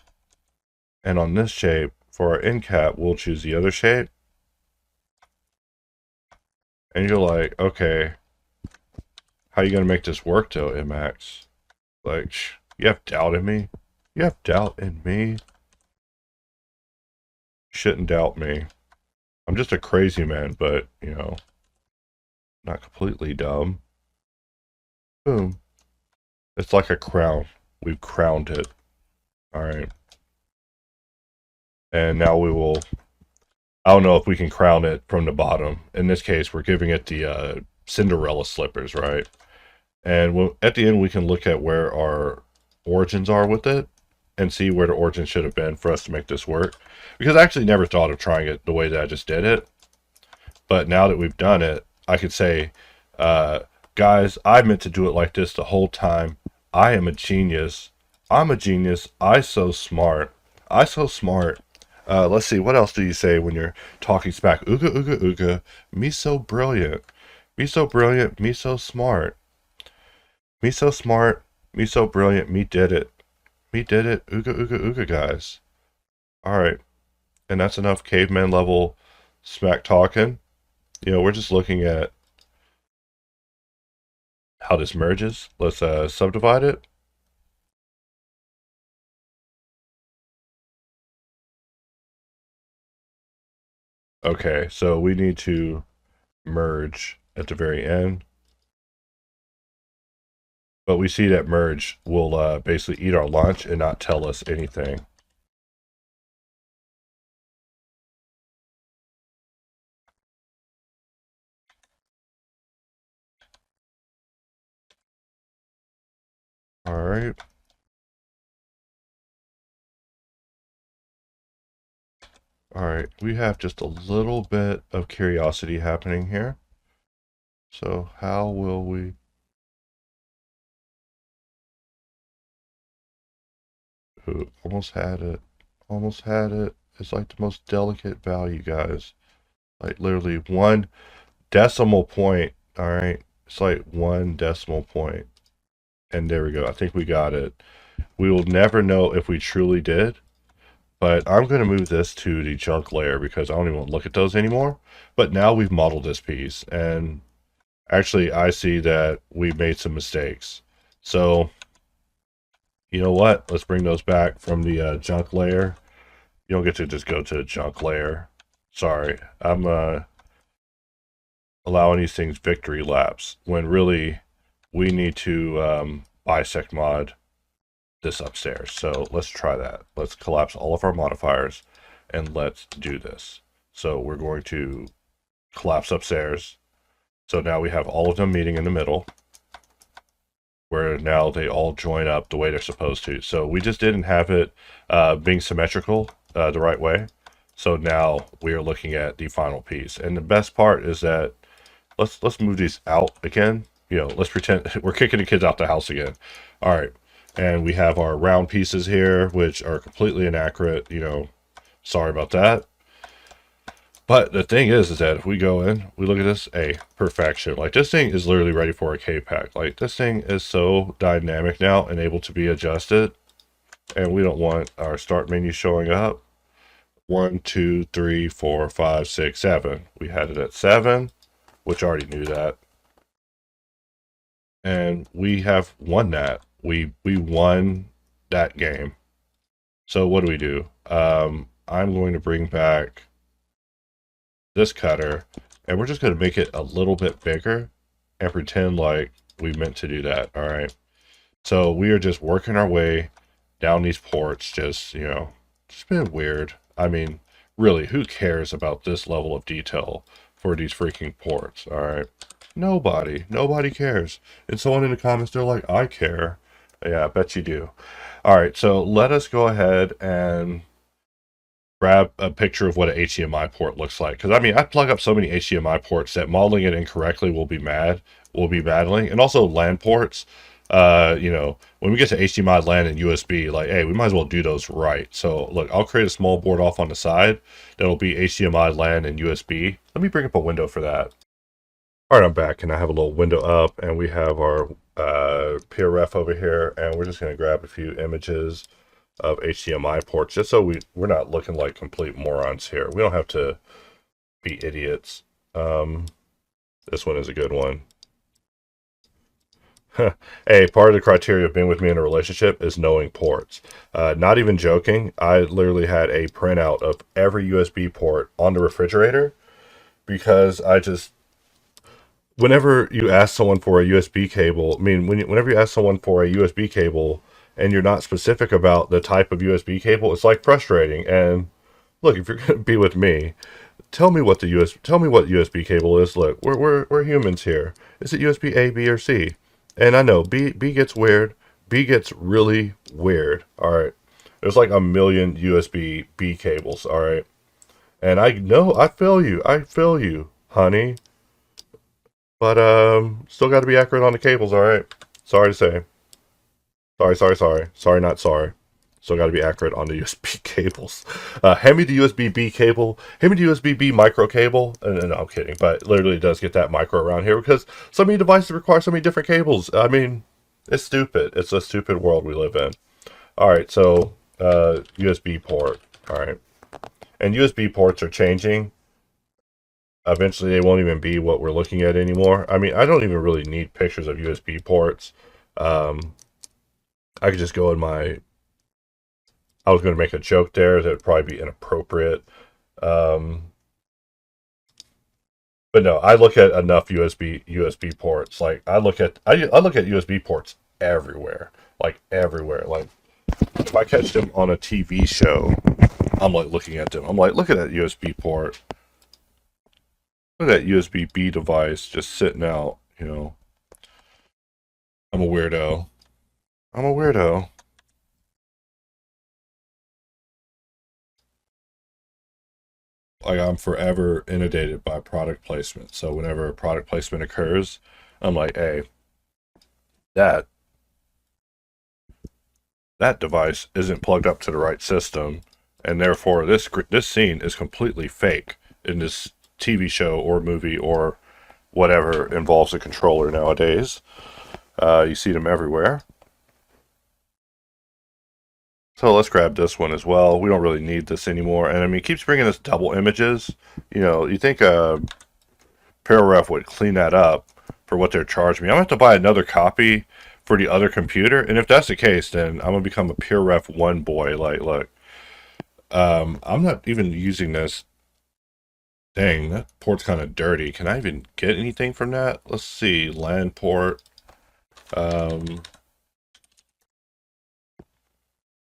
And on this shape, for our end cap, we'll choose the other shape. And you're like, okay, how are you going to make this work though, Emacs? Like, you have doubt in me? You have doubt in me? You shouldn't doubt me. I'm just a crazy man, but, you know, not completely dumb. Boom. It's like a crown. We've crowned it. Alright. And now we will, I don't know if we can crown it from the bottom. In this case, we're giving it the Cinderella slippers, right? And at the end, we can look at where our origins are with it and see where the origin should have been for us to make this work. Because I actually never thought of trying it the way that I just did it. But now that we've done it, I could say, guys, I meant to do it like this the whole time. I am a genius. I'm a genius. I so smart. I so smart. Let's see, what else do you say when you're talking smack? Ooga, ooga, ooga. Me so brilliant. Me so brilliant. Me so smart. Me so smart. Me so brilliant. Me did it. Me did it. Ooga, ooga, ooga, guys. Alright. And that's enough caveman level smack talking. You know, we're just looking at how this merges. Let's subdivide it. Okay, so we need to merge at the very end. But we see that merge will basically eat our lunch and not tell us anything. Alright. Alright, we have just a little bit of curiosity happening here. So how will we... Ooh, almost had it. Almost had it. It's like the most delicate value, guys. Like literally 1 decimal point. Alright, it's like 1 decimal point. And there we go. I think we got it. We will never know if we truly did. But I'm going to move this to the junk layer because I don't even want to look at those anymore. But now we've modeled this piece. And actually, I see that we've made some mistakes. So, you know what? Let's bring those back from the junk layer. You don't get to just go to the junk layer. Sorry. I'm allowing these things victory laps when really we need to bisect mod this upstairs. So let's try that. Let's collapse all of our modifiers and let's do this. So we're going to collapse upstairs. So now we have all of them meeting in the middle. where now they all join up the way they're supposed to. So we just didn't have it being symmetrical the right way. So now we are looking at the final piece. And the best part is that let's move these out again. You know, let's pretend we're kicking the kids out the house again. All right. And we have our round pieces here, which are completely inaccurate. You know, sorry about that. But the thing is that if we go in, we look at this, perfection. Like, this thing is literally ready for a K-Pack. Like, this thing is so dynamic now and able to be adjusted. And we don't want our start menu showing up. 1, 2, 3, 4, 5, 6, 7. We had it at 7, which I already knew that. And we have won that. We won that game. So what do? I'm going to bring back this cutter, and we're just going to make it a little bit bigger and pretend like we meant to do that. All right. So we are just working our way down these ports, just, you know, it's been weird. I mean, really, who cares about this level of detail for these freaking ports? All right. Nobody cares. And someone in the comments, they're like, I care. Yeah, I bet you do. All right. So let us go ahead and grab a picture of what an HDMI port looks like. Because, I mean, I plug up so many HDMI ports that modeling it incorrectly will be battling. And also LAN ports, you know, when we get to HDMI, LAN, and USB, like, hey, we might as well do those right. So, look, I'll create a small board off on the side. That'll be HDMI, LAN, and USB. Let me bring up a window for that. All right, I'm back, and I have a little window up, and we have our peer ref over here, and we're just going to grab a few images of HDMI ports, just so we're not looking like complete morons here. We don't have to be idiots. This one is a good one. Hey, part of the criteria of being with me in a relationship is knowing ports. Not even joking, I literally had a printout of every USB port on the refrigerator, because whenever you ask someone for a USB cable, I mean, whenever you ask someone for a USB cable, and you're not specific about the type of USB cable, it's like frustrating. And look, if you're going to be with me, tell me what USB cable is. Look, we're humans here. Is it USB A, B, or C? And I know B gets weird. B gets really weird. All right, there's like a million USB B cables. All right, and I know I feel you, honey. But still got to be accurate on the cables. All right, sorry to say. Sorry, not sorry. Still got to be accurate on the USB cables. Hand me the USB-B cable. Hand me the USB-B micro cable. No, I'm kidding. But literally it does get that micro around here, because so many devices require so many different cables. I mean, it's stupid. It's a stupid world we live in. All right, so USB port. All right. And USB ports are changing. Eventually they won't even be what we're looking at anymore. I mean, I don't even really need pictures of USB ports. I could just go in I was going to make a joke there that would probably be inappropriate. But no, I look at enough USB ports. Like, I look at USB ports everywhere. Like, everywhere. Like, if I catch them on a TV show, I'm like looking at them. I'm like, look at that USB port. Look at that USB-B device just sitting out, you know. I'm a weirdo. Like, I'm forever inundated by product placement. So whenever a product placement occurs, I'm like, hey, that device isn't plugged up to the right system, and therefore this scene is completely fake in this TV show or movie or whatever involves a controller nowadays. You see them everywhere. So let's grab this one as well. We don't really need this anymore. And I mean, it keeps bringing us double images. You know, you think ParaRef would clean that up for what they're charging me. I'm going to have to buy another copy for the other computer. And if that's the case, then I'm going to become a PureRef 1 boy. Like, look, I'm not even using this. Dang, that port's kind of dirty. Can I even get anything from that? Let's see, LAN port.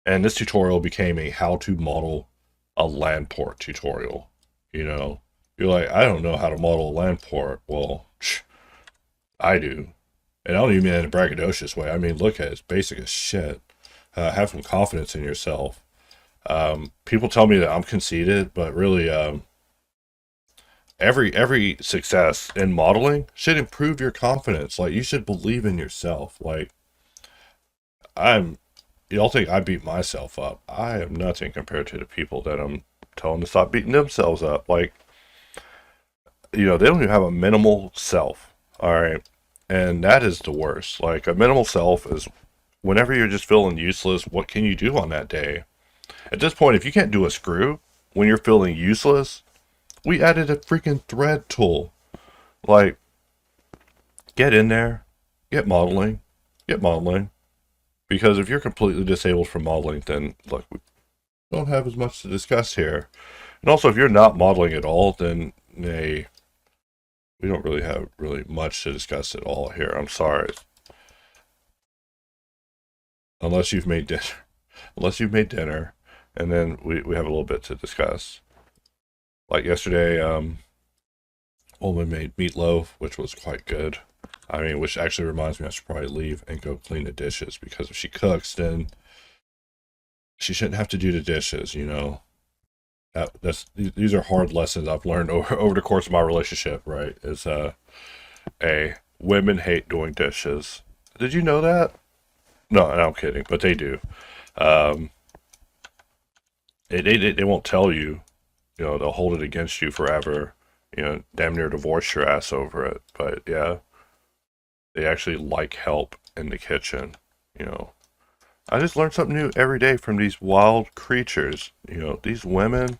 And this tutorial became a how to model a LAN port tutorial. You know, you're like, I don't know how to model a LAN port. Well, I do. And I don't even mean in a braggadocious way. I mean, look at it. It's basic as shit. Have some confidence in yourself. People tell me that I'm conceited, but really, every success in modeling should improve your confidence. Like, you should believe in yourself. Like, y'all think I beat myself up. I am nothing compared to the people that I'm telling to stop beating themselves up. Like, they don't even have a minimal self. All right. And that is the worst. Like, a minimal self is whenever you're just feeling useless, what can you do on that day? At this point, if you can't do a screw when you're feeling useless, we added a freaking thread tool. Like, get in there, get modeling. Because if you're completely disabled from modeling, then look, we don't have as much to discuss here. And also, if you're not modeling at all, then we don't really have much to discuss at all here. I'm sorry. Unless you've made dinner, and then we have a little bit to discuss. Like yesterday, woman made meatloaf, which was quite good. I mean, which actually reminds me I should probably leave and go clean the dishes, because if she cooks, then she shouldn't have to do the dishes, These are hard lessons I've learned over the course of my relationship, right? Women hate doing dishes. Did you know that? No, I'm kidding, but they do. They won't tell you. They'll hold it against you forever. Damn near divorce your ass over it. But yeah, they actually like help in the kitchen. I just learn something new every day from these wild creatures. These women.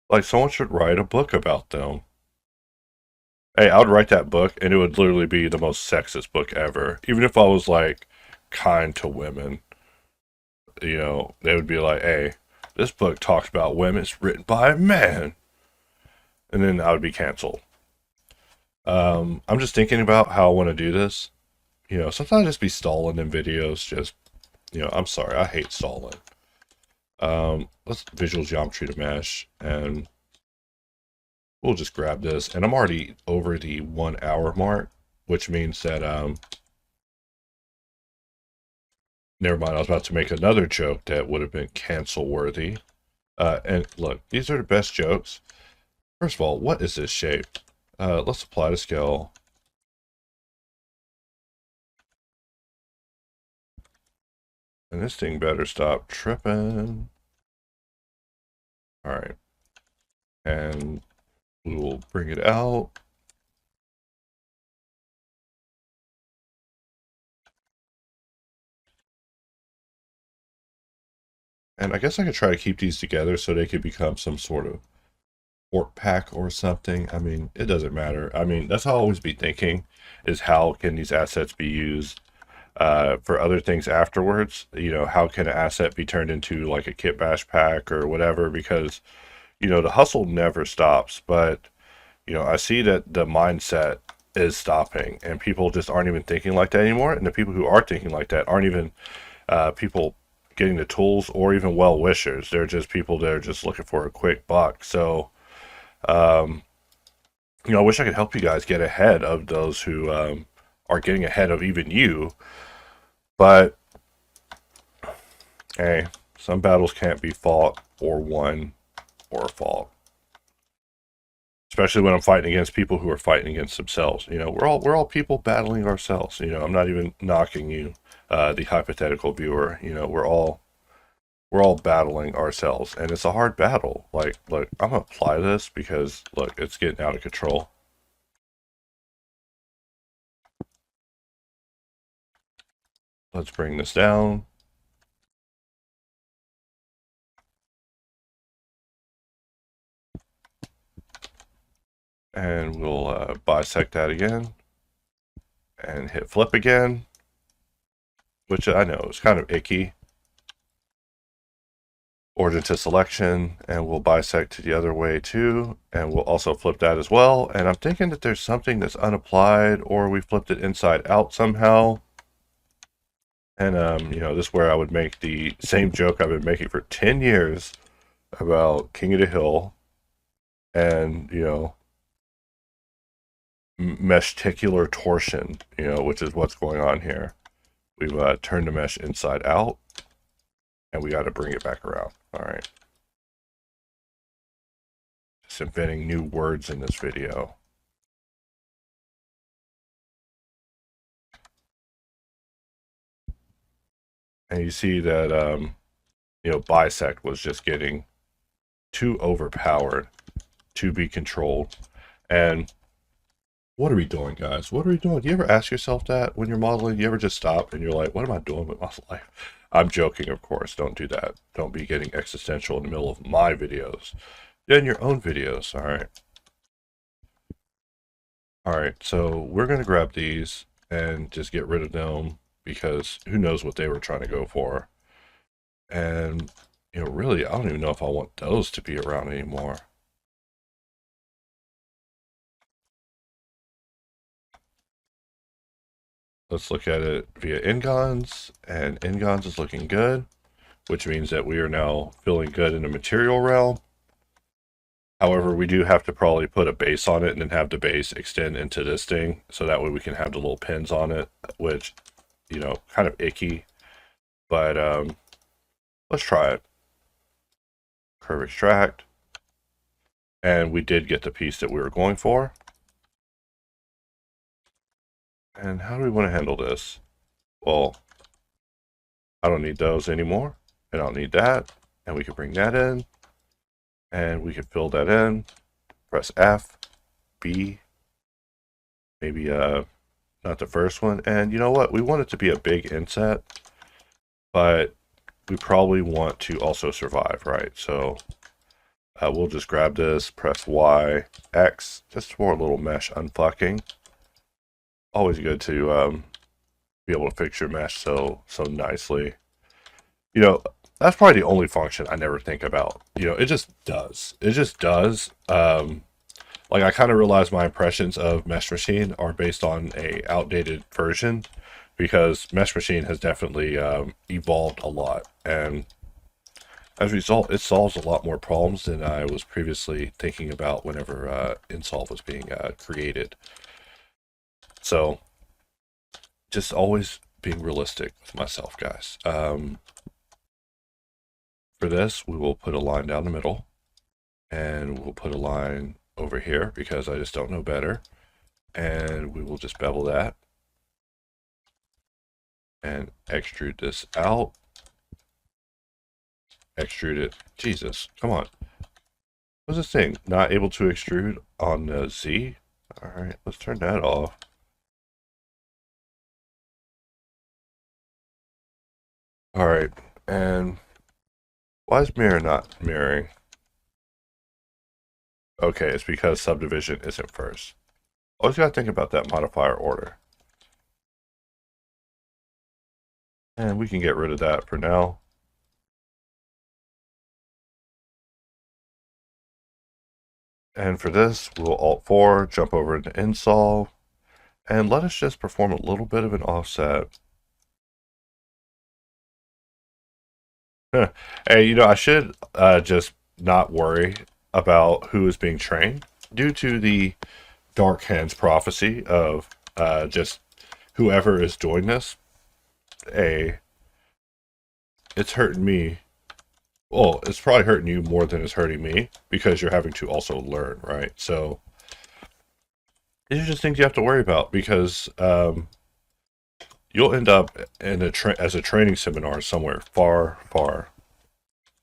Like, someone should write a book about them. Hey, I would write that book, and it would literally be the most sexist book ever. Even if I was, like, kind to women, they would be like, hey, this book talks about women. It's written by a man. And then I would be canceled. I'm just thinking about how I want to do this. Sometimes I just be stalling in videos. Just, I'm sorry. I hate stalling. Let's visual geometry to mesh, and we'll just grab this. And I'm already over the 1 hour mark, which means that, never mind. I was about to make another joke that would have been cancel worthy. And look, these are the best jokes. First of all, what is this shape? Let's apply to scale. And this thing better stop tripping. All right. And we will bring it out. And I guess I could try to keep these together so they could become some sort of port pack or something. I mean, it doesn't matter. I mean, that's how I always be thinking, is how can these assets be used for other things afterwards? How can an asset be turned into like a kit bash pack or whatever? Because, the hustle never stops. But, I see that the mindset is stopping, and people just aren't even thinking like that anymore. And the people who are thinking like that aren't even people getting the tools or even well wishers. They're just people that are just looking for a quick buck. So, I wish I could help you guys get ahead of those who are getting ahead of even you. But, hey, some battles can't be fought or won or fought. Especially when I'm fighting against people who are fighting against themselves. We're all people battling ourselves. I'm not even knocking you, the hypothetical viewer. We're all battling ourselves, and it's a hard battle. Like, look, I'm gonna apply this because look, it's getting out of control. Let's bring this down. And we'll bisect that again. And hit flip again. Which I know is kind of icky. Order to selection, and we'll bisect to the other way too. And we'll also flip that as well. And I'm thinking that there's something that's unapplied, or we flipped it inside out somehow. And, this is where I would make the same joke I've been making for 10 years about King of the Hill. And, meshticular torsion, which is what's going on here. We've turned the mesh inside out, and we got to bring it back around. All right. Just inventing new words in this video. And you see that, bisect was just getting too overpowered to be controlled. And what are we doing, guys? What are we doing? Do you ever ask yourself that when you're modeling? You ever just stop and you're like, what am I doing with my life? I'm joking, of course. Don't do that. Don't be getting existential in the middle of my videos. In your own videos, all right? All right, so we're going to grab these and just get rid of them because who knows what they were trying to go for. And, really, I don't even know if I want those to be around anymore. Let's look at it via ngons, and ngons is looking good, which means that we are now feeling good in the material realm. However, we do have to probably put a base on it and then have the base extend into this thing, so that way we can have the little pins on it, which, kind of icky. But let's try it. Curve extract. And we did get the piece that we were going for. And how do we want to handle this? Well, I don't need those anymore. I don't need that. And we can bring that in. And we can fill that in. Press F, B. Maybe not the first one. And you know what? We want it to be a big inset. But we probably want to also survive, right? So we'll just grab this, press Y, X, just for a little mesh unfucking. Always good to be able to fix your mesh so nicely. That's probably the only function I never think about. It just does. It just does. Like, I kind of realize my impressions of Mesh Machine are based on a outdated version, because Mesh Machine has definitely evolved a lot, and as a result, it solves a lot more problems than I was previously thinking about whenever Insolve was being created. So, just always being realistic with myself, guys. For this, we will put a line down the middle, and we'll put a line over here because I just don't know better, and we will just bevel that and extrude this out. Extrude it. Jesus, come on. What's this thing? Not able to extrude on the Z? Alright, let's turn that off. Alright, and why is mirror not mirroring? Okay, it's because subdivision isn't first. Always gotta think about that modifier order. And we can get rid of that for now. And for this, we'll Alt-4, jump over into Insolve, and let us just perform a little bit of an offset. Hey, I should just not worry about who is being trained due to the Dark Hands prophecy of just whoever is doing this. It's hurting me. Well, it's probably hurting you more than it's hurting me because you're having to also learn, right? So these are just things you have to worry about because you'll end up in as a training seminar somewhere far, far,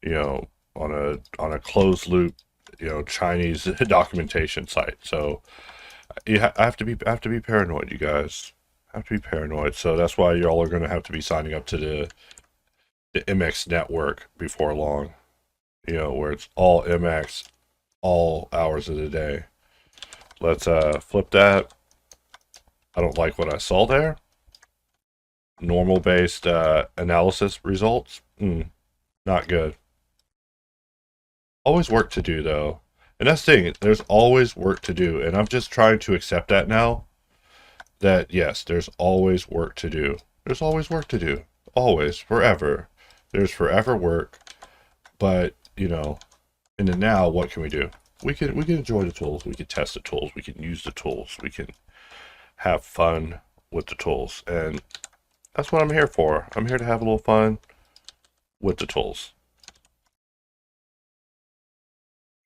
on a closed loop, Chinese documentation site. So I have to be paranoid, you guys. I have to be paranoid. So that's why y'all are going to have to be signing up to the MX network before long, where it's all MX, all hours of the day. Let's flip that. I don't like what I saw there. Normal based analysis results, not good. Always work to do though, and that's the thing, there's always work to do, and I'm just trying to accept that now, that yes, there's always work to do. There's always work to do. Always, forever. There's forever work, but in the now, what can we do? we can enjoy the tools. We can test the tools. We can use the tools. We can have fun with the tools, and that's what I'm here for. I'm here to have a little fun with the tools,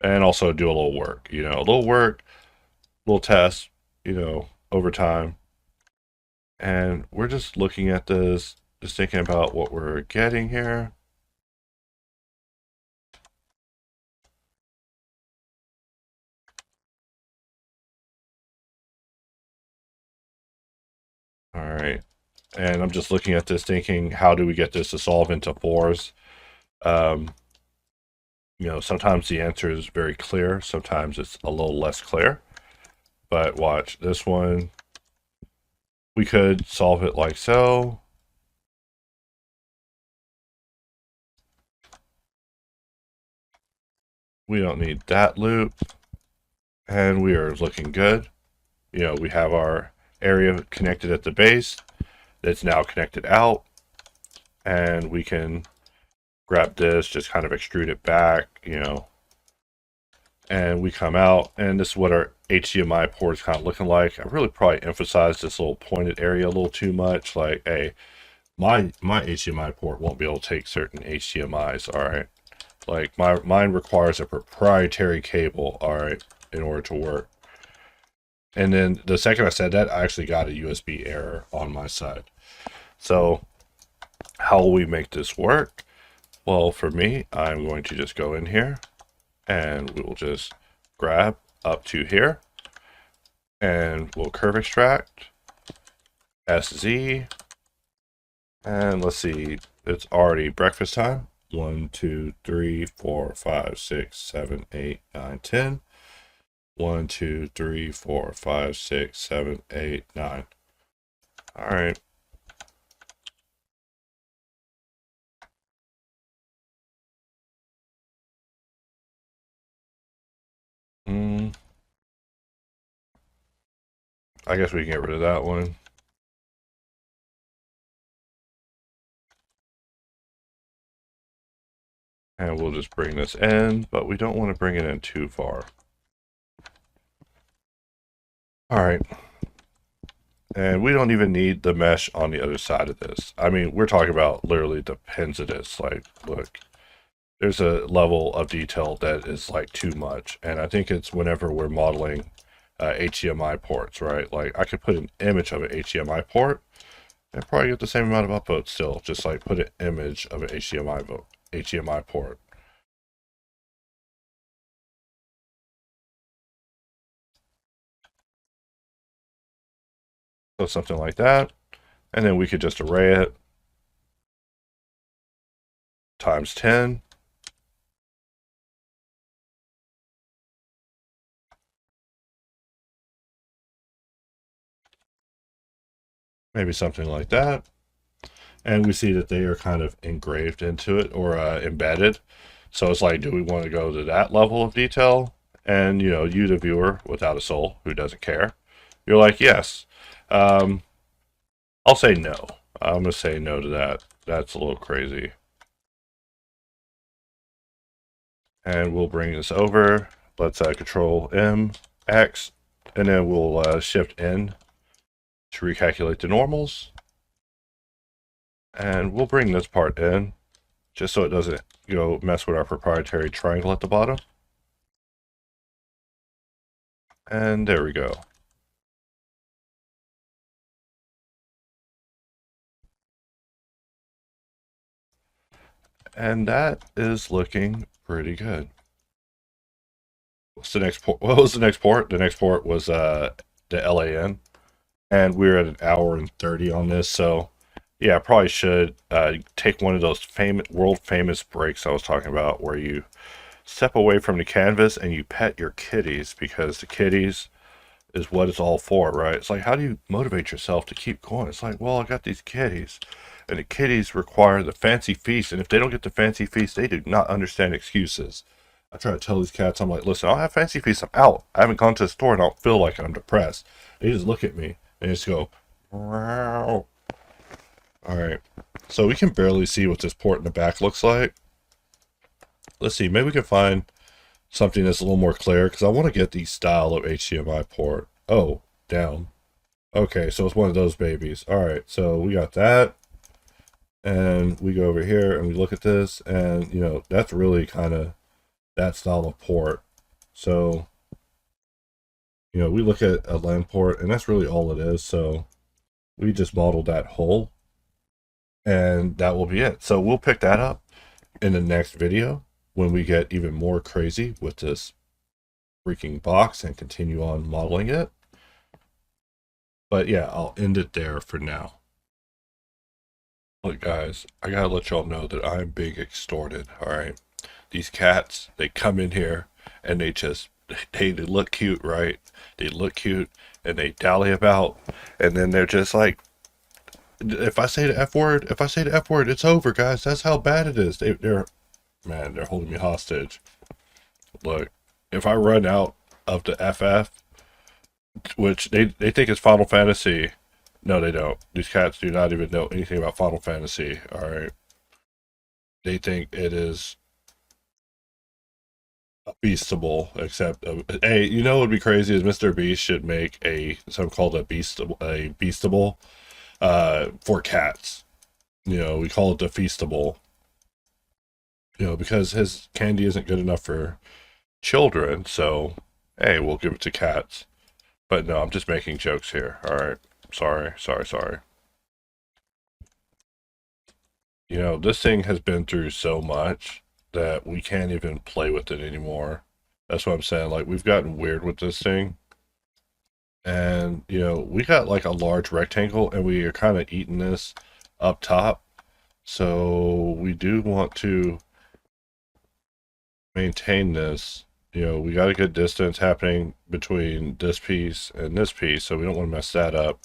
and also do a little work. You know, a little work, little test. You know, over time, and we're just looking at this, just thinking about what we're getting here. All right. And I'm just looking at this thinking, how do we get this to solve into fours? You know, sometimes the answer is very clear. Sometimes it's a little less clear. But watch this one. We could solve it like so. We don't need that loop. And we are looking good. You know, we have our area connected at the base that's now connected out. And we can grab this, just kind of extrude it back, you know, and we come out, and this is what our HDMI port is kind of looking like. I really probably emphasized this little pointed area a little too much. Like, hey, my HDMI port won't be able to take certain HDMIs, all right? Like, mine requires a proprietary cable, all right, in order to work. And then the second I said that, I actually got a USB error on my side. So how will we make this work? Well, for me, I'm going to just go in here, and we will just grab up to here, and we'll curve extract, SZ, and let's see, it's already breakfast time. 1, 2, 3, 4, 5, 6, 7, 8, 9, 10. 1, 2, 3, 4, 5, 6, 7, 8, 9. All right. I guess we can get rid of that one. And we'll just bring this in, but we don't want to bring it in too far. All right. And we don't even need the mesh on the other side of this. I mean, we're talking about literally the pins of this. Like, look, there's a level of detail that is like too much. And I think it's whenever we're modeling HDMI ports, right? Like, I could put an image of an HDMI port and probably get the same amount of output still, just like put an image of an HDMI port. So something like that. And then we could just array it times 10. Maybe something like that. And we see that they are kind of engraved into it, or embedded. So it's like, do we want to go to that level of detail? And, you know, you, the viewer without a soul who doesn't care, you're like, yes. I'll say no. I'm going to say no to that. That's a little crazy. And we'll bring this over. Let's Control M, X, and then we'll Shift N to recalculate the normals. And we'll bring this part in just so it doesn't, you know, mess with our proprietary triangle at the bottom. And there we go. And that is looking pretty good. What's the next port? What was the next port? The next port was the LAN. And we're at 1:30 on this, so yeah, I probably should take one of those world famous breaks I was talking about, where you step away from the canvas and you pet your kitties, because the kitties is what it's all for, right? It's like, how do you motivate yourself to keep going? It's like, well, I got these kitties, and the kitties require the fancy feast, and if they don't get the fancy feast, they do not understand excuses. I try to tell these cats, I'm like, listen, I don't have fancy feast, I'm out. I haven't gone to the store and I don't feel like it. I'm depressed. They just look at me and just go, wow. All right, so we can barely see what this port in the back looks like. Let's see, maybe we can find something that's a little more clear, because I want to get the style of HDMI port. Oh, down. Okay, so it's one of those babies. All right, so we got that. And we go over here and we look at this, and you know, that's really kind of that style of port. So, you know, we look at a LAN port, and that's really all it is. So we just modeled that hole, and that will be it. So we'll pick that up in the next video when we get even more crazy with this freaking box and continue on modeling it. But yeah, I'll end it there for now. Look, guys, I gotta let y'all know that I'm being extorted, alright? These cats, they come in here and they look cute, right? They look cute and they dally about, and then they're just like, if I say the F word, it's over, guys. That's how bad it is. They're holding me hostage. Look, if I run out of the FF, which they think is Final Fantasy. No, they don't. These cats do not even know anything about Final Fantasy, alright? They think it is a beastable, except, hey, you know what would be crazy is Mr. Beast should make something called a beastable, for cats. You know, we call it the feastable. You know, because his candy isn't good enough for children, so, hey, we'll give it to cats. But no, I'm just making jokes here, alright? Sorry. You know, this thing has been through so much that we can't even play with it anymore. That's what I'm saying. Like, we've gotten weird with this thing. And, you know, we got like a large rectangle and we are kind of eating this up top. So we do want to maintain this. You know, we got a good distance happening between this piece and this piece, so we don't want to mess that up.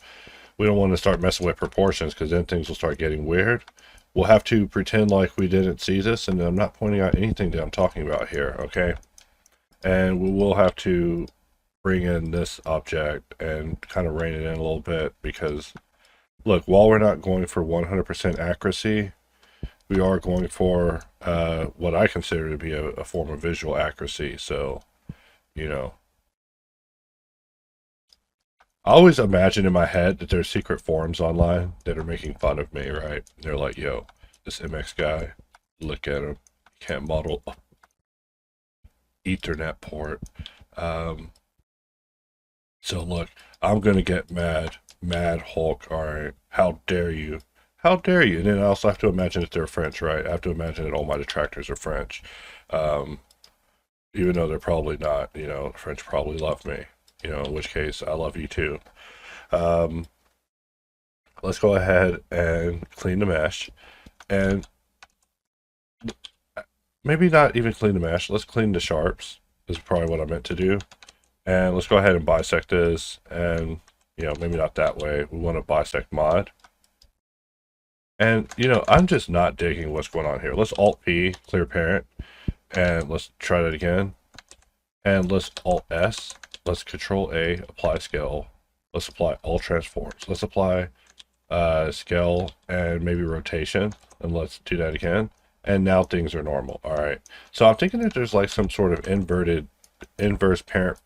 We don't want to start messing with proportions, because then things will start getting weird. We'll have to pretend like we didn't see this, and I'm not pointing out anything that I'm talking about here, okay? And we will have to bring in this object and kind of rein it in a little bit, because, look, while we're not going for 100% accuracy, we are going for what I consider to be a form of visual accuracy. So, you know, I always imagine in my head that there's secret forums online that are making fun of me, right? They're like, yo, this MX guy, look at him, can't model Ethernet port. So look, I'm gonna get mad Hulk, alright, how dare you? How dare you? And then I also have to imagine that they're French, right? I have to imagine that all my detractors are French. Even though they're probably not, you know, the French probably love me, you know, in which case I love you too. Let's go ahead and clean the mesh, and maybe not even clean the mesh, let's clean the sharps, is probably what I meant to do. And let's go ahead and bisect this, and, you know, maybe not that way. We want to bisect mod. And, you know, I'm just not digging what's going on here. Let's Alt-P, clear parent, and let's try that again. And let's Alt-S, let's Control-A, apply scale. Let's apply all transforms. Let's apply scale and maybe rotation, and let's do that again. And now things are normal, all right? So I'm thinking that there's like some sort of inverse parent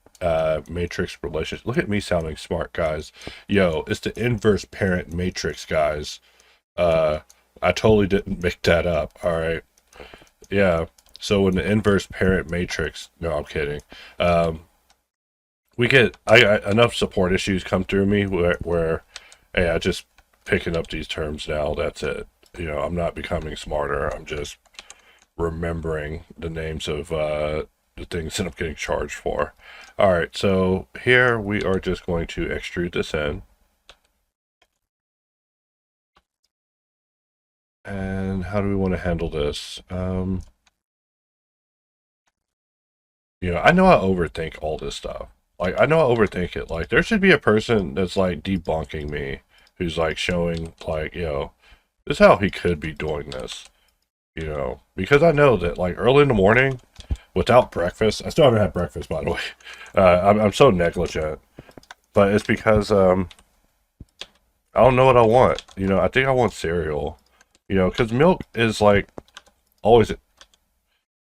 matrix relationship. Look at me sounding smart, guys. Yo, it's the inverse parent matrix, guys. I totally didn't make that up, all right? Yeah, so in the inverse parent matrix, no, I'm kidding. We get, enough support issues come through me where hey, I just picking up these terms now, that's it. You know, I'm not becoming smarter, I'm just remembering the names of the things that I'm getting charged for. All right, so here we are just going to extrude this in. And how do we want to handle this? You know, I know I overthink all this stuff. Like, I know I overthink it. Like, there should be a person that's, like, debunking me, who's, like, showing, like, you know, this is how he could be doing this. You know, because I know that, like, early in the morning, without breakfast, I still haven't had breakfast, by the way. I'm so negligent. But it's because, I don't know what I want. You know, I think I want cereal. You know, because milk is, like, always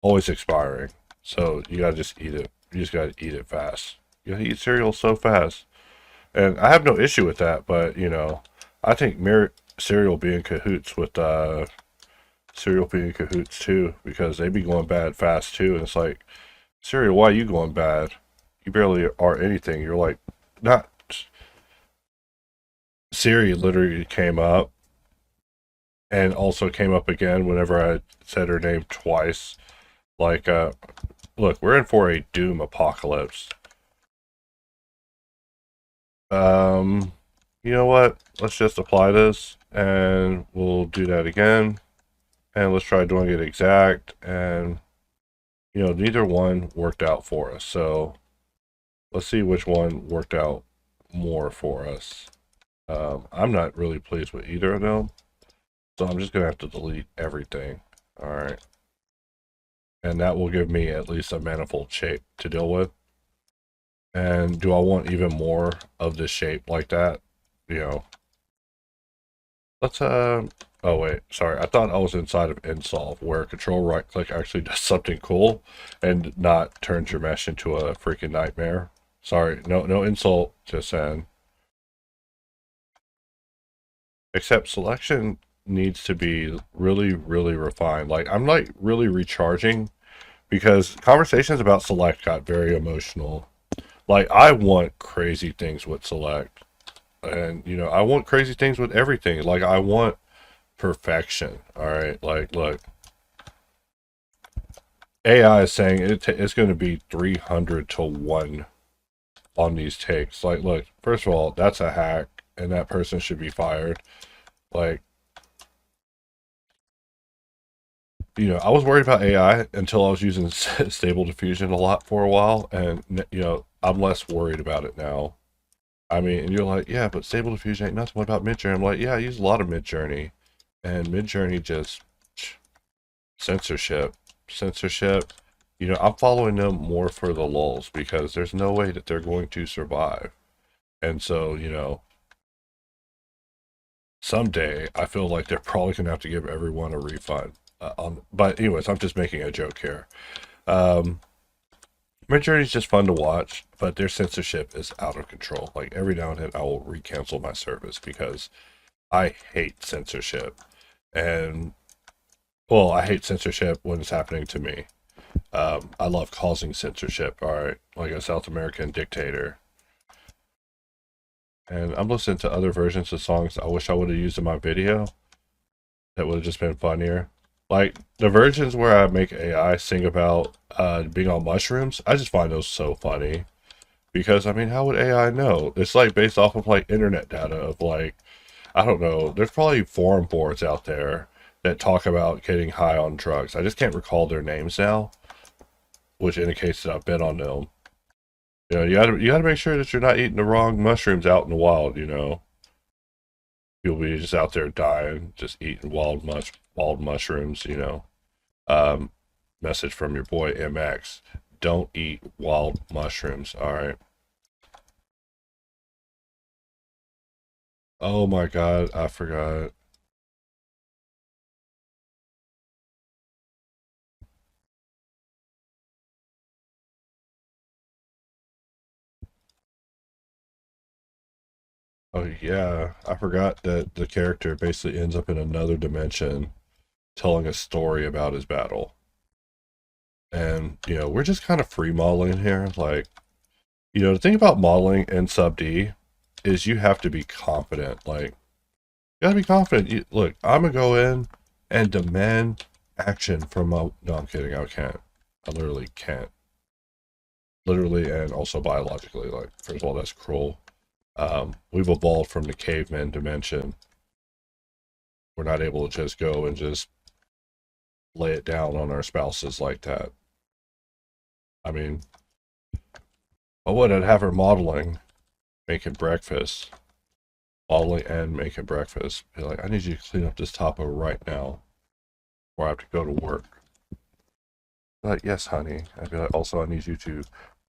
expiring. So you gotta just eat it. You just gotta eat it fast. You gotta eat cereal so fast. And I have no issue with that, but you know, I think cereal be in cahoots with cereal be in cahoots too, because they be going bad fast too. And it's like, cereal, why you going bad? You barely are anything. You're like, not. Siri literally came up and also came up again whenever I said her name twice. Like, look, we're in for a doom apocalypse. You know what? Let's just apply this and we'll do that again. And let's try doing it exact. And, you know, neither one worked out for us. So let's see which one worked out more for us. I'm not really pleased with either of them. So I'm just going to have to delete everything. All right. And that will give me at least a manifold shape to deal with. And do I want even more of this shape like that? You know, let's, oh wait, sorry. I thought I was inside of InSolve where control right click actually does something cool and not turns your mesh into a freaking nightmare. Sorry, no insult, just saying. Except selection needs to be really, really refined. Like, I'm like really recharging because conversations about select got very emotional. Like, I want crazy things with select. And, you know, I want crazy things with everything. Like, I want perfection. All right. Like, look, AI is saying it's going to be 300 to 1 on these takes. Like, look, first of all, that's a hack and that person should be fired. Like, you know, I was worried about AI until I was using Stable Diffusion a lot for a while. And, you know, I'm less worried about it now. I mean, and you're like, yeah, but Stable Diffusion ain't nothing. What about Midjourney? I'm like, yeah, I use a lot of Midjourney. And Midjourney just censorship. You know, I'm following them more for the lulz because there's no way that they're going to survive. And so, you know, someday I feel like they're probably going to have to give everyone a refund. But anyways, I'm just making a joke here. Midjourney's just fun to watch, but their censorship is out of control. Like every now and then I will recancel my service because I hate censorship. And well, I hate censorship when it's happening to me. I love causing censorship, all right, like a South American dictator. And I'm listening to other versions of songs I wish I would have used in my video. That would have just been funnier. Like the versions where I make AI sing about being on mushrooms, I just find those so funny. Because I mean, how would AI know? It's like based off of like internet data of like, I don't know, there's probably forum boards out there that talk about getting high on drugs. I just can't recall their names now, which indicates that I've been on them. You know, you gotta make sure that you're not eating the wrong mushrooms out in the wild, you know. You'll be just out there dying, just eating wild mushrooms, you know. Message from your boy MX. Don't eat wild mushrooms, alright? Oh my god, I forgot. Oh yeah, I forgot that the character basically ends up in another dimension telling a story about his battle. And, you know, we're just kind of free modeling here. Like, you know, the thing about modeling in sub D is you have to be confident. Like, you gotta be confident. Look, I'm gonna go in and demand action from my. No, I'm kidding. I can't. I literally can't. Literally and also biologically. Like, first of all, that's cruel. We've evolved from the caveman dimension. We're not able to just go and just lay it down on our spouses like that. I mean, I would have her modeling, making breakfast, modeling and making breakfast. Be like, I need you to clean up this topo right now, or I have to go to work. Like, yes, honey. I'd be like, also, I need you to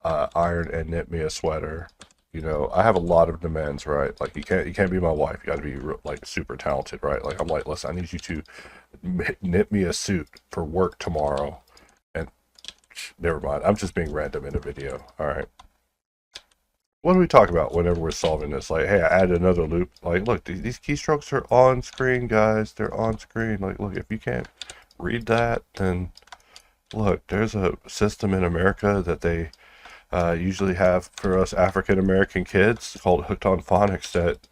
iron and knit me a sweater. You know, I have a lot of demands, right? Like, you can't be my wife. You got to be like super talented, right? Like, I'm like, listen, I need you to knit me a suit for work tomorrow, and Never mind. I'm just being random in a video. All right. What do we talk about whenever we're solving this? Like, hey, I added another loop. Like, look, these keystrokes are on screen, guys. They're on screen. Like, look, if you can't read that, then look, there's a system in America that they usually have for us African American kids called Hooked on Phonics that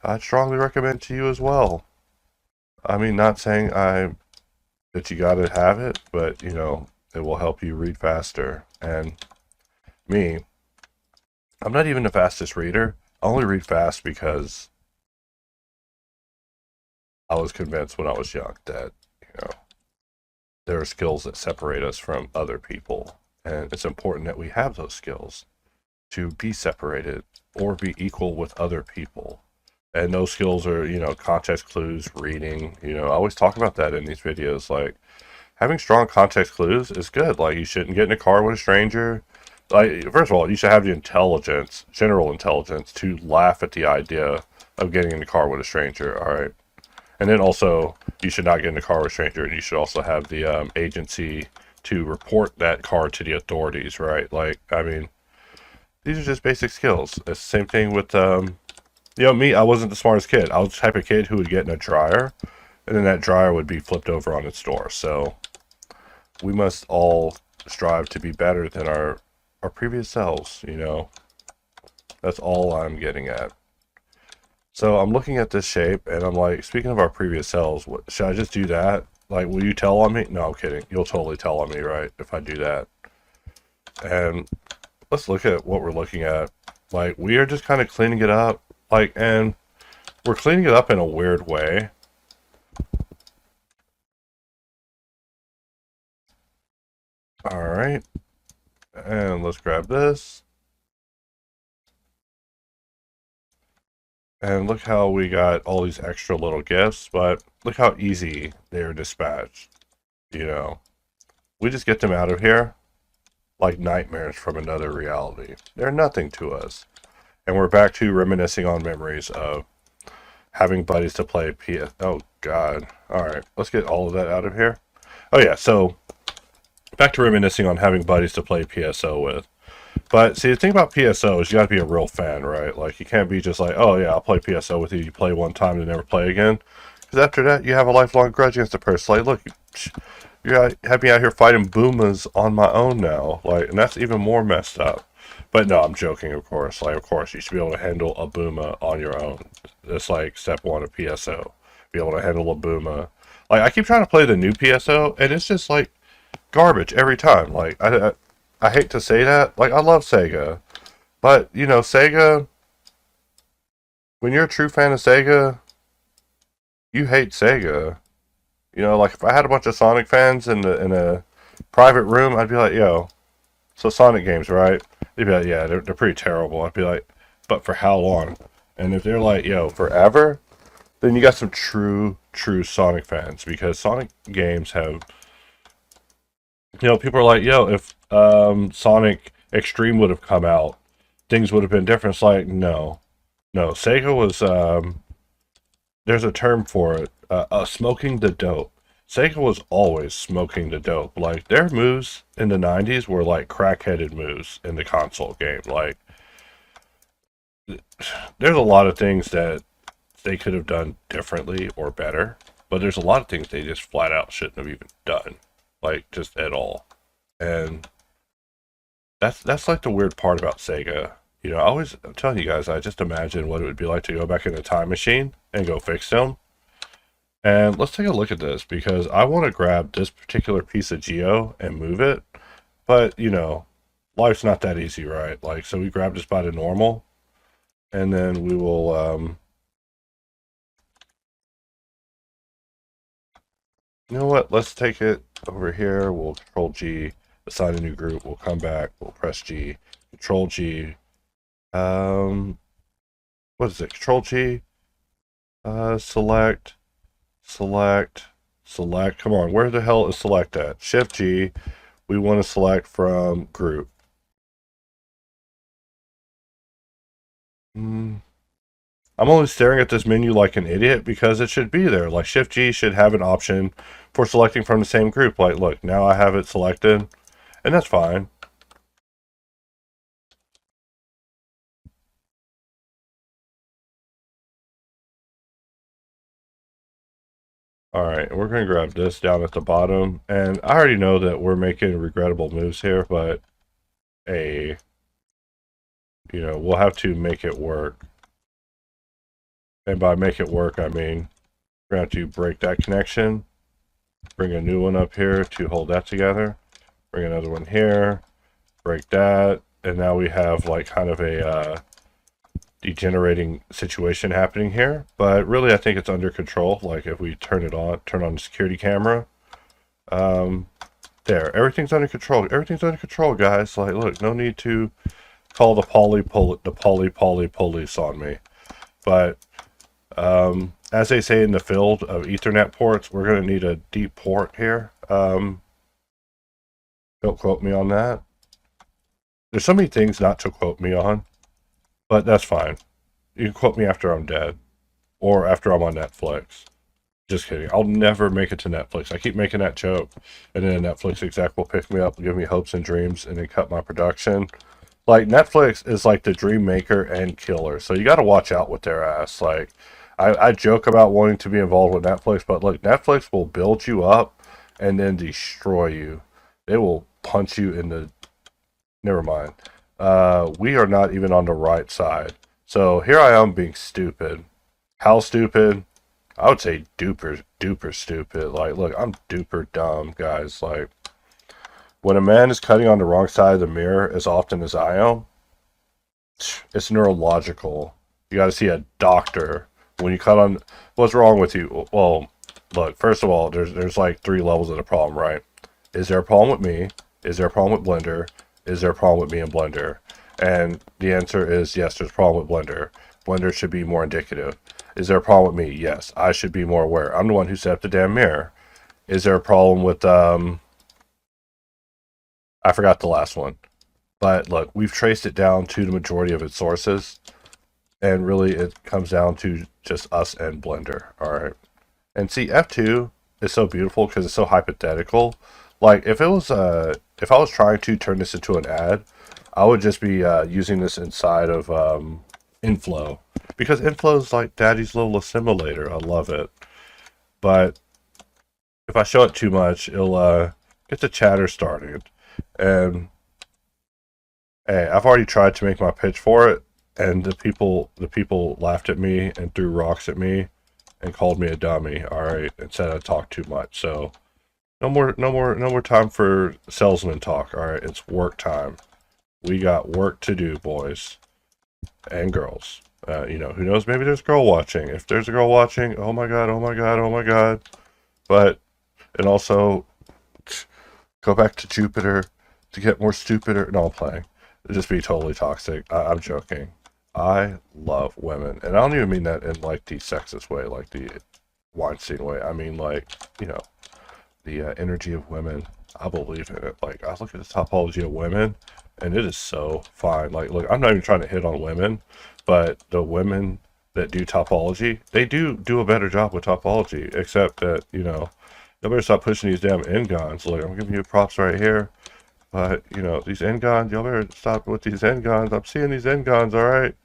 I'd strongly recommend to you as well. I mean, not saying that you gotta have it, but you know, it will help you read faster. And me, I'm not even the fastest reader. I only read fast because I was convinced when I was young that, you know, there are skills that separate us from other people. And it's important that we have those skills to be separated or be equal with other people. And those skills are, you know, context clues, reading. You know, I always talk about that in these videos. Like, having strong context clues is good. Like, you shouldn't get in a car with a stranger. Like, first of all, you should have the intelligence, general intelligence, to laugh at the idea of getting in a car with a stranger. All right. And then also, you should not get in a car with a stranger, and you should also have the agency to report that car to the authorities, right? Like, I mean, these are just basic skills. It's the same thing with, you know, me, I wasn't the smartest kid. I was the type of kid who would get in a dryer, and then that dryer would be flipped over on its door. So, we must all strive to be better than our previous selves, you know? That's all I'm getting at. So I'm looking at this shape, and I'm like, speaking of our previous selves, should I just do that? Like, will you tell on me? No, I'm kidding. You'll totally tell on me, right, if I do that. And let's look at what we're looking at. Like, we are just kind of cleaning it up. Like, and we're cleaning it up in a weird way. All right. And let's grab this. And look how we got all these extra little gifts, but look how easy they are dispatched. You know, we just get them out of here like nightmares from another reality. They're nothing to us. And we're back to reminiscing on memories of having buddies to play PS. Oh, God. All right, let's get all of that out of here. Oh, yeah, so back to reminiscing on having buddies to play PSO with. But see, the thing about PSO is you gotta be a real fan, right? Like, you can't be just like, oh yeah, I'll play PSO with you. You play one time and never play again. Because after that, you have a lifelong grudge against the person. Like, look, you have me out here fighting boomas on my own now. Like, and that's even more messed up. But no, I'm joking, of course. Like, of course, you should be able to handle a booma on your own. That's like step one of PSO. Be able to handle a booma. Like, I keep trying to play the new PSO, and it's just like garbage every time. Like, I hate to say that. Like, I love Sega. But, you know, Sega, when you're a true fan of Sega, you hate Sega. You know, like, if I had a bunch of Sonic fans in a private room, I'd be like, yo, so Sonic games, right? They'd be like, yeah, they're pretty terrible. I'd be like, but for how long? And if they're like, yo, forever, then you got some true Sonic fans. Because Sonic games have... You know, people are like, yo, if Sonic Extreme would have come out, things would have been different. It's like, no. Sega was, there's a term for it, smoking the dope. Sega was always smoking the dope. Like, their moves in the 90s were like crackheaded moves in the console game. Like, there's a lot of things that they could have done differently or better, but there's a lot of things they just flat out shouldn't have even done. Like, just at all. And that's like the weird part about Sega. You know, I'm telling you guys, I just imagine what it would be like to go back in a time machine and go fix them. And let's take a look at this, because I want to grab this particular piece of Geo and move it. But, you know, life's not that easy, right? Like, so we grab this by the normal, and then we will, you know what, let's take it over here. We'll Control G, assign a new group. We'll come back. We'll press G, Control G. What is it? Control G. Select. Come on. Where the hell is select at? Shift G. We want to select from group. I'm only staring at this menu like an idiot because it should be there. Like, Shift G should have an option for selecting from the same group. Like, look, now I have it selected. And that's fine. Alright, we're going to grab this down at the bottom. And I already know that we're making regrettable moves here, but we'll have to make it work. And by make it work, I mean we're going to have to break that connection, bring a new one up here to hold that together, bring another one here, break that, and now we have like kind of a degenerating situation happening here. But really, I think it's under control. Like if we turn on the security camera, there, everything's under control. Everything's under control, guys. Like, look, no need to call the police on me. But as they say in the field of Ethernet ports, we're going to need a deep port here. Don't quote me on that. There's so many things not to quote me on, but that's fine. You can quote me after I'm dead, or after I'm on Netflix. Just kidding. I'll never make it to Netflix. I keep making that joke, and then a Netflix exec will pick me up, give me hopes and dreams, and then cut my production. Like, Netflix is like the dream maker and killer, so you got to watch out with their ass. Like, I joke about wanting to be involved with Netflix, but look, Netflix will build you up and then destroy you. They will punch you in the... Never mind. We are not even on the right side. So here I am being stupid. How stupid? I would say duper stupid. Like, look, I'm duper dumb, guys. Like, when a man is cutting on the wrong side of the mirror as often as I am, it's neurological. You got to see a doctor when you cut on. What's wrong with you? Well, look, first of all, there's like 3 levels of the problem, right? Is there a problem with me? Is there a problem with Blender? Is there a problem with me and Blender? And the answer is yes, there's a problem with Blender. Blender should be more indicative. Is there a problem with me? Yes, I should be more aware. I'm the one who set up the damn mirror. Is there a problem with, I forgot the last one. But look, we've traced it down to the majority of its sources. And really, it comes down to just us and Blender. Alright. And see, F2 is so beautiful because it's so hypothetical. Like, if I was trying to turn this into an ad, I would just be using this inside of Inflow. Because Inflow is like daddy's little assimilator. I love it. But if I show it too much, it'll get the chatter started. And hey, I've already tried to make my pitch for it, and the people laughed at me and threw rocks at me and called me a dummy. Alright, and said I talked too much. So no more time for salesman talk. Alright, it's work time. We got work to do, boys and girls. Who knows? Maybe there's girl watching. If there's a girl watching, oh my god, oh my god, oh my god. But, and also, go back to Jupiter to get more stupider. No, I'm playing. It'd just be totally toxic. I'm joking. I love women. And I don't even mean that in like the sexist way, like the Weinstein way. I mean like, the energy of women. I believe in it. Like, I look at the topology of women, and it is so fine. Like, look, I'm not even trying to hit on women, but the women that do topology, they do a better job with topology, except that, y'all better stop pushing these damn n-gons. Look, I'm giving you props right here, but, these n-gons, y'all better stop with these n-gons. I'm seeing these n-gons, alright?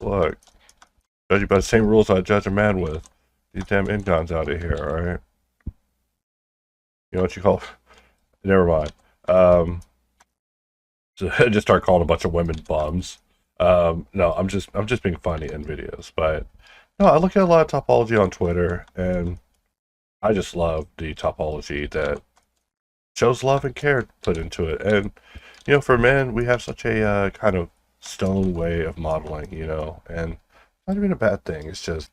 Look, judge you by the same rules I judge a man with. These damn n-gons out of here, alright? You know what you call... Never mind. So I just start calling a bunch of women bums. No, I'm just being funny in videos. But no, I look at a lot of topology on Twitter, and I just love the topology that shows love and care put into it. And for men, we have such a kind of stone way of modeling, and not even a bad thing. It's just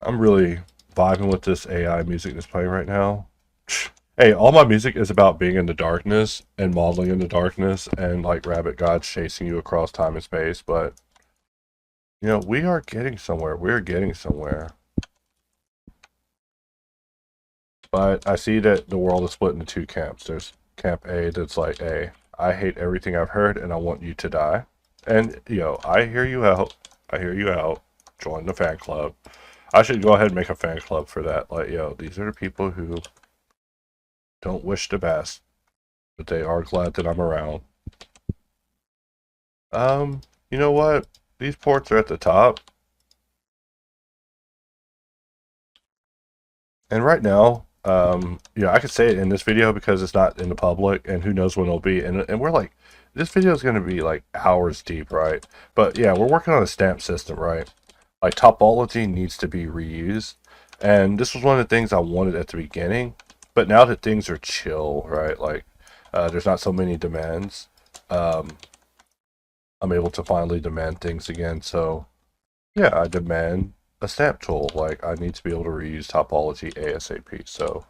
I'm really vibing with this AI music that's playing right now. Hey, all my music is about being in the darkness and modeling in the darkness and like rabbit gods chasing you across time and space, but we are getting somewhere. We're getting somewhere. But I see that the world is split into 2 camps. There's camp A that's like, hey, I hate everything I've heard and I want you to die. And I hear you out. I hear you out. Join the fan club. I should go ahead and make a fan club for that. Like, yo, these are the people who don't wish the best, but they are glad that I'm around. You know what? These ports are at the top. And right now, I could say it in this video because it's not in the public, and who knows when it'll be. And we're like, this video is going to be like hours deep, right? But yeah, we're working on a stamp system, right? Like topology needs to be reused, and this was one of the things I wanted at the beginning. But now that things are chill, right? Like, there's not so many demands. I'm able to finally demand things again. So yeah, I demand a stamp tool. Like, I need to be able to reuse topology ASAP. So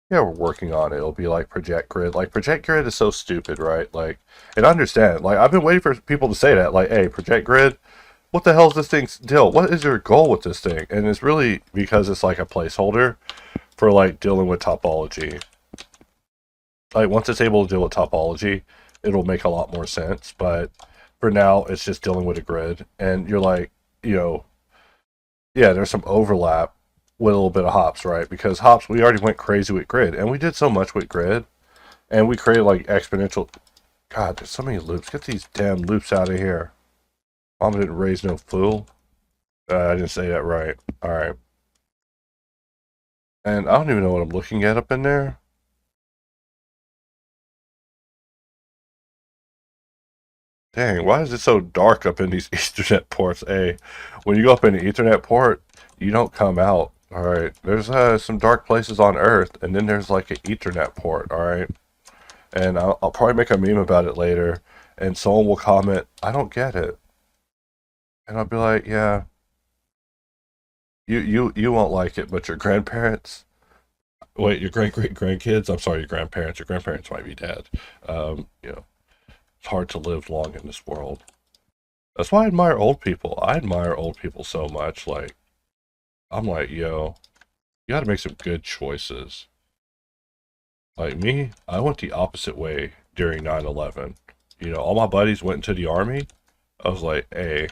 yeah, we're working on it. It'll be like project grid. Like, project grid is so stupid, right? Like, and I understand. Like, I've been waiting for people to say that. Like, hey, project grid, what the hell is this thing's deal? What is your goal with this thing? And it's really because it's like a placeholder for like dealing with topology. Like, once it's able to deal with topology, it'll make a lot more sense. But for now, it's just dealing with a grid. And you're like, yeah, there's some overlap with a little bit of hops, right? Because hops, we already went crazy with grid, and we did so much with grid, and we created like exponential. God, there's so many loops. Get these damn loops out of here. Mama didn't raise no fool. I didn't say that right. All right. And I don't even know what I'm looking at up in there. Dang, why is it so dark up in these Ethernet ports? Hey, when you go up in the Ethernet port, you don't come out. All right, there's some dark places on Earth, and then there's like an Ethernet port. All right, and I'll probably make a meme about it later, and someone will comment, "I don't get it," and I'll be like, "Yeah, you won't like it, but your grandparents, wait, your great grandkids. I'm sorry, your grandparents. Your grandparents might be dead. It's hard to live long in this world. That's why I admire old people. I admire old people so much. Like, I'm like, yo, you got to make some good choices. Like me, I went the opposite way during 9/11. All my buddies went into the army. I was like, hey,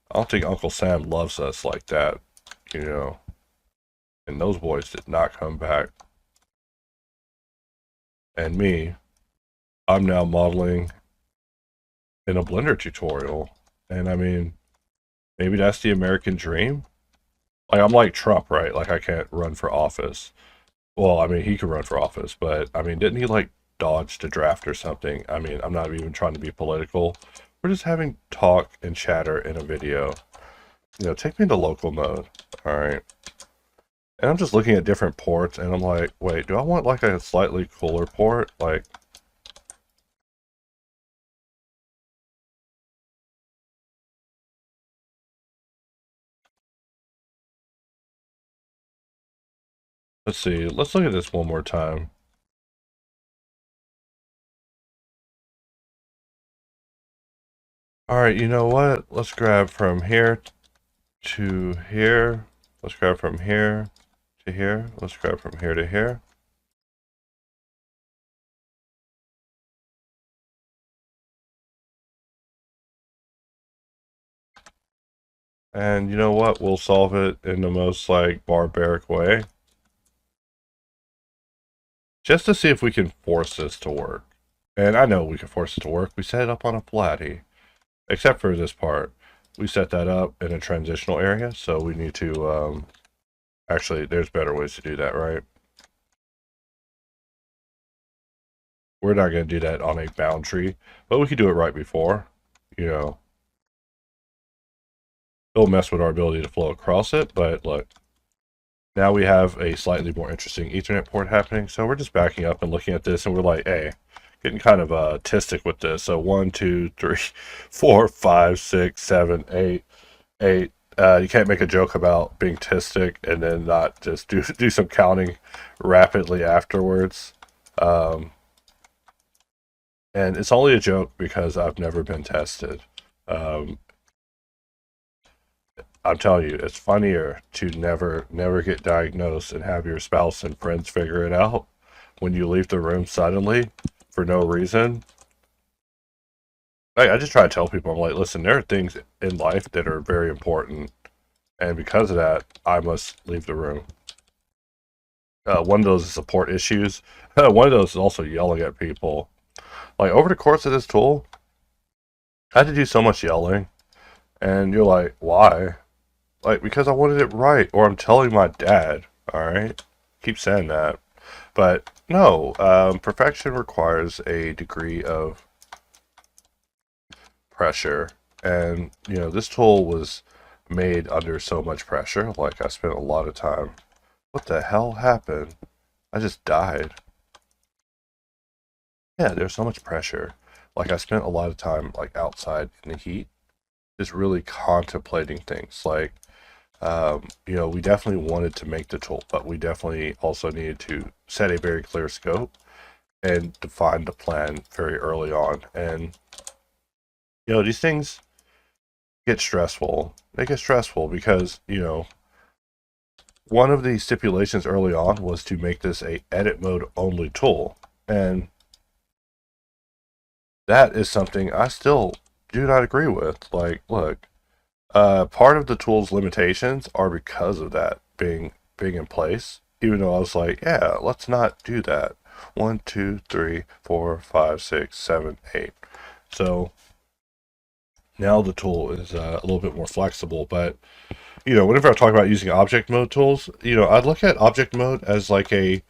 I don't think Uncle Sam loves us like that, you know. And those boys did not come back. And me, I'm now modeling in a Blender tutorial. And I mean, maybe that's the American dream. Like, I'm like Trump, right? Like, I can't run for office. Well, I mean, he could run for office, but I mean, didn't he like dodge the draft or something? I mean, I'm not even trying to be political. We're just having talk and chatter in a video. Take me to local mode. All right. And I'm just looking at different ports, and I'm like, wait, do I want like a slightly cooler port? Like, let's see. Let's look at this one more time. All right, you know what? Let's grab from here to here. Let's grab from here to here. Let's grab from here to here. And you know what? We'll solve it in the most like barbaric way. Just to see if we can force this to work. And I know we can force it to work. We set it up on a flatty. Except for this part. We set that up in a transitional area, so we need to, actually, there's better ways to do that, right? We're not going to do that on a boundary, but we could do it right before, It'll mess with our ability to flow across it, but look. Now we have a slightly more interesting Ethernet port happening, so we're just backing up and looking at this, and we're like, hey, getting kind of tistic with this. So 1, 2, 3, 4, 5, 6, 7, 8, 8. You can't make a joke about being tistic and then not just do some counting rapidly afterwards. And it's only a joke because I've never been tested. I'm telling you, it's funnier to never get diagnosed and have your spouse and friends figure it out when you leave the room suddenly for no reason. I just try to tell people, I'm like, listen, there are things in life that are very important. and because of that, I must leave the room. One of those is support issues. One of those is also yelling at people. Like, over the course of this tool, I had to do so much yelling, and you're like, why? Like, because I wanted it right, or I'm telling my dad, alright? Keep saying that. But, no, perfection requires a degree of pressure, and, you know, this tool was made under so much pressure. Like, I spent a lot of time. What the hell happened? I just died. Yeah, there's so much pressure. Like, I spent a lot of time, like, outside in the heat, just really contemplating things. Like, you know, we definitely wanted to make the tool, but we definitely also needed to set a very clear scope and define the plan very early on. And, you know, these things get stressful. They get stressful because, you know, one of the stipulations early on was to make this a edit mode only tool. And that is something I still do not agree with. Like, look, part of the tool's limitations are because of that being in place. Even though I was like, yeah, let's not do that. 1, 2, 3, 4, 5, 6, 7, 8. So now the tool is a little bit more flexible. But, you know, whenever I talk about using object mode tools, you know, I'd look at object mode as like a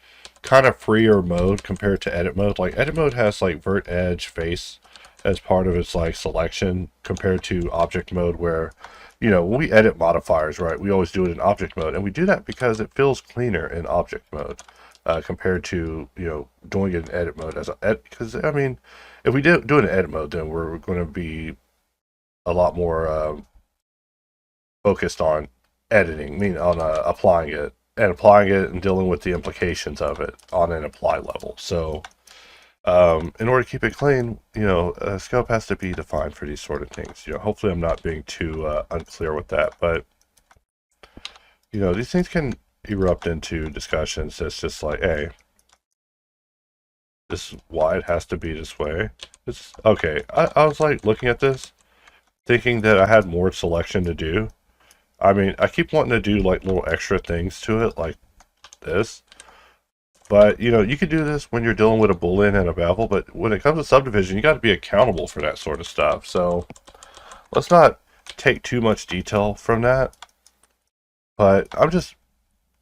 kind of freer mode compared to edit mode. Like, edit mode has like vert, edge, face as part of its like selection, compared to object mode where, you know, when we edit modifiers, right, we always do it in object mode, and we do that because it feels cleaner in object mode compared to, you know, doing it in edit mode as a because I mean, if we do it in edit mode, then we're going to be a lot more focused on editing, I mean on applying it and dealing with the implications of it on an apply level. So in order to keep it clean, you know, a scope has to be defined for these sort of things. You know, hopefully I'm not being too unclear with that, but, you know, these things can erupt into discussions that's just like, hey, this is why it has to be this way. It's okay. I was like looking at this, thinking that I had more selection to do. I mean, I keep wanting to do like little extra things to it, like this. But, you know, you could do this when you're dealing with a boolean and a bevel, but when it comes to subdivision, you got to be accountable for that sort of stuff. So let's not take too much detail from that. But I'm just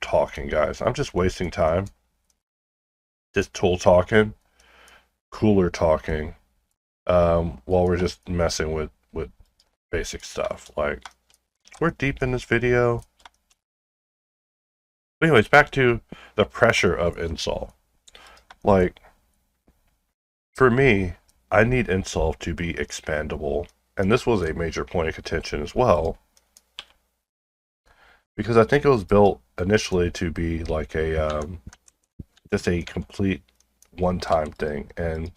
talking, guys. I'm just wasting time. Just tool talking, cooler talking, while we're just messing with basic stuff. Like, we're deep in this video. But anyways, back to the pressure of install. Like, for me, I need install to be expandable. And this was a major point of contention as well, because I think it was built initially to be like a just a complete one-time thing. And,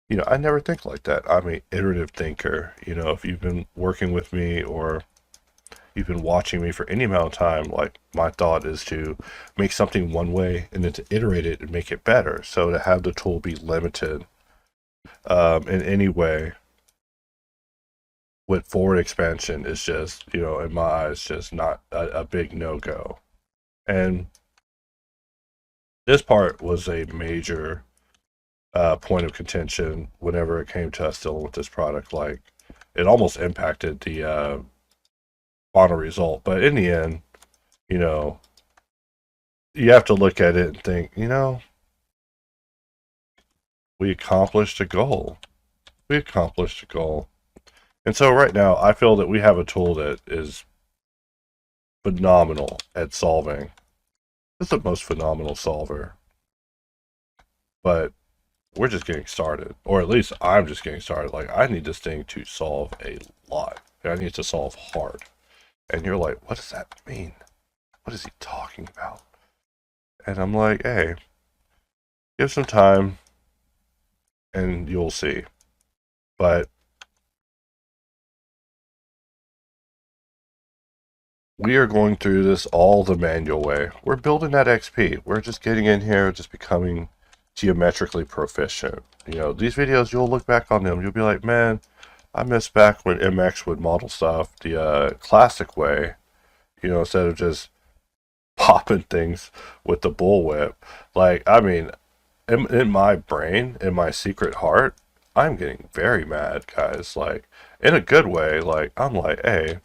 you know, I never think like that. I'm an iterative thinker. You know, if you've been working with me or you've been watching me for any amount of time, like, my thought is to make something one way and then to iterate it and make it better. So to have the tool be limited in any way with forward expansion is just, you know, in my eyes, just not a big no-go. And this part was a major point of contention whenever it came to us dealing with this product. Like, it almost impacted the final result. But in the end, you know, you have to look at it and think, you know, we accomplished a goal. We accomplished a goal. And so right now, I feel that we have a tool that is phenomenal at solving. It's the most phenomenal solver. But we're just getting started. Or at least I'm just getting started. Like, I need this thing to solve a lot. I need to solve hard. And you're like, what does that mean? What is he talking about? And I'm like, hey, give some time and you'll see. But we are going through this all the manual way. We're building that XP. We're just getting in here, just becoming geometrically proficient. You know, these videos, you'll look back on them, you'll be like, man, I miss back when MX would model stuff the classic way. you know, instead of just popping things with the bullwhip. Like, I mean, in my brain, in my secret heart, I'm getting very mad, guys. Like, in a good way. Like, I'm like, hey,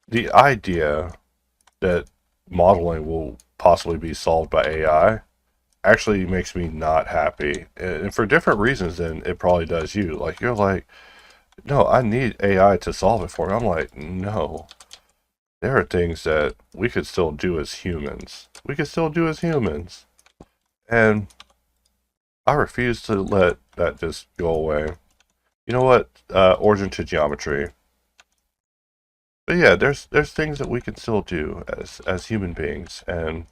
the idea that modeling will possibly be solved by AI actually makes me not happy, and for different reasons than it probably does you. Like, you're like, no, I need AI to solve it for me. I'm like, no, there are things that we could still do as humans. We could still do as humans, and I refuse to let that just go away. You know what? Origin to geometry. But yeah, there's things that we can still do as human beings, and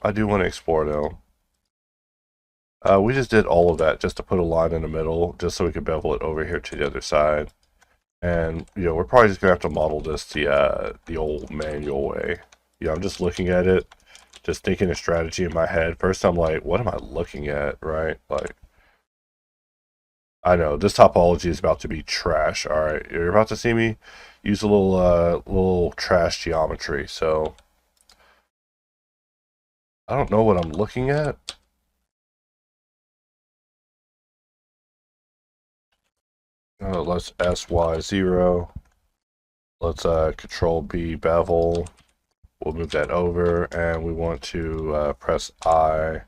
I do want to explore them. We just did all of that just to put a line in the middle, just so we could bevel it over here to the other side. And, you know, we're probably just gonna have to model this the old manual way. You know, I'm just looking at it, just thinking a strategy in my head. First, I'm like, what am I looking at, right? Like, I know this topology is about to be trash. All right, you're about to see me use a little trash geometry. So I don't know what I'm looking at. Let's SY0. Let's Control B bevel. We'll move that over, and we want to press I.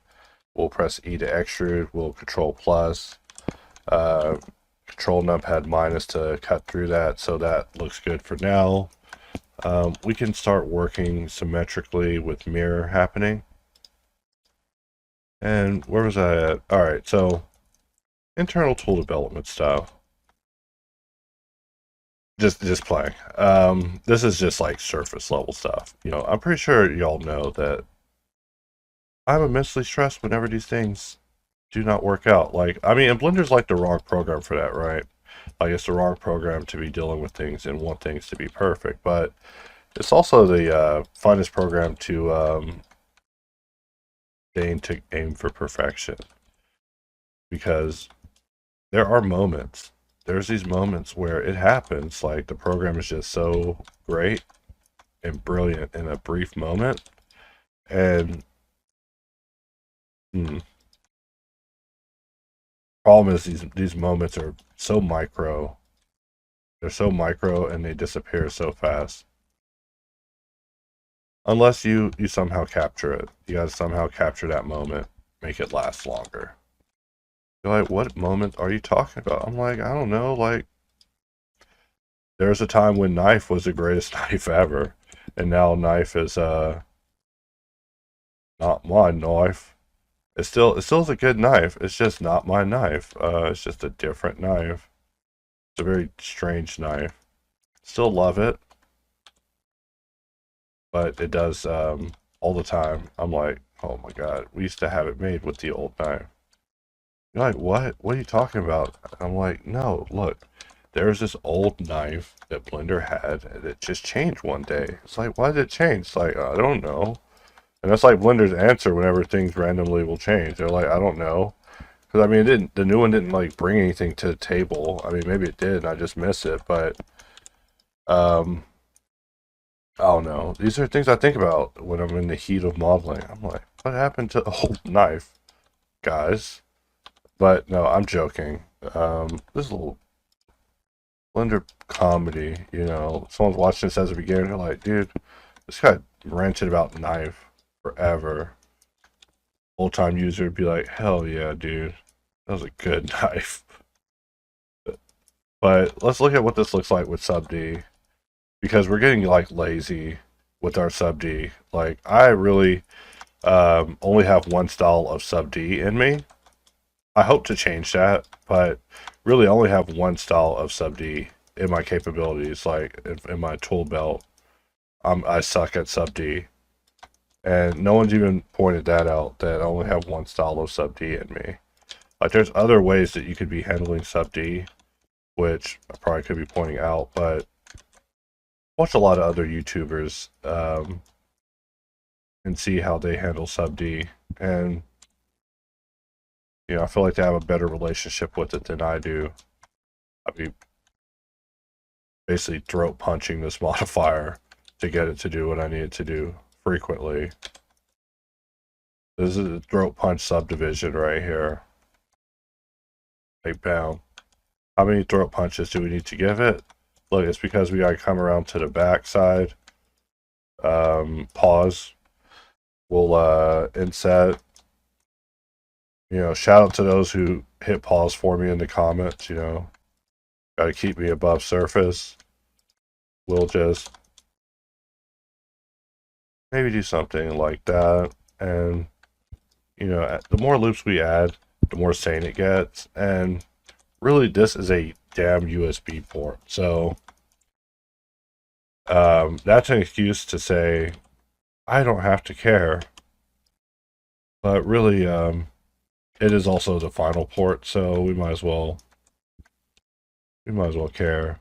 We'll press E to extrude. We'll Control plus. Control numpad minus to cut through that, so that looks good for now. We can start working symmetrically with mirror happening. And where was I at? Alright, so internal tool development stuff. Just playing. This is just like surface level stuff. You know, I'm pretty sure y'all know that I'm immensely stressed whenever these things do not work out. Like, I mean, and Blender's like the wrong program for that, right? Like, it's the wrong program to be dealing with things and want things to be perfect. But it's also the finest program to aim for perfection. Because there are moments. There's these moments where it happens. Like, the program is just so great and brilliant in a brief moment. And problem is these moments are so micro. They're so micro and they disappear so fast. Unless you somehow capture it. You gotta somehow capture that moment, make it last longer. You're like, what moment are you talking about? I'm like, I don't know, like, there's a time when knife was the greatest knife ever, and now knife is not my knife. It still is a good knife. It's just not my knife. It's just a different knife. It's a very strange knife. Still love it, but it does all the time. I'm like, oh my god, we used to have it made with the old knife. You're like, what? What are you talking about? I'm like, no, look, there's this old knife that Blender had, and it just changed one day. It's like, why did it change? It's like, I don't know. And that's like Blender's answer whenever things randomly will change. They're like, I don't know. Because, I mean, the new one didn't, like, bring anything to the table. I mean, maybe it did, and I just missed it, but, I don't know. These are things I think about when I'm in the heat of modeling. I'm like, what happened to the old knife, guys? But, no, I'm joking. This little Blender comedy, you know, someone's watching this as a beginner, they're like, dude, this guy ranted about knife forever. Old-time user would be like, hell yeah, dude, that was a good knife. But let's look at what this looks like with sub D, because we're getting like lazy with our sub D. Like, I really only have one style of sub D in me. I hope to change that, but really I only have one style of sub D in my capabilities. Like, in my tool belt, I suck at sub D. And no one's even pointed that out, that I only have one style of sub D in me. Like, there's other ways that you could be handling sub D, which I probably could be pointing out, but watch a lot of other YouTubers and see how they handle sub D. And, you know, I feel like they have a better relationship with it than I do. I mean, basically throat punching this modifier to get it to do what I need it to do frequently. This is a throat punch subdivision right here. Like, bam. How many throat punches do we need to give it? Look, it's because we gotta come around to the back side. Pause. We'll inset. You know, shout out to those who hit pause for me in the comments, you know. Gotta keep me above surface. We'll just maybe do something like that. And, you know, the more loops we add, the more sane it gets. And really, this is a damn USB port. So that's an excuse to say, I don't have to care. But really, it is also the final port, so we might as well care.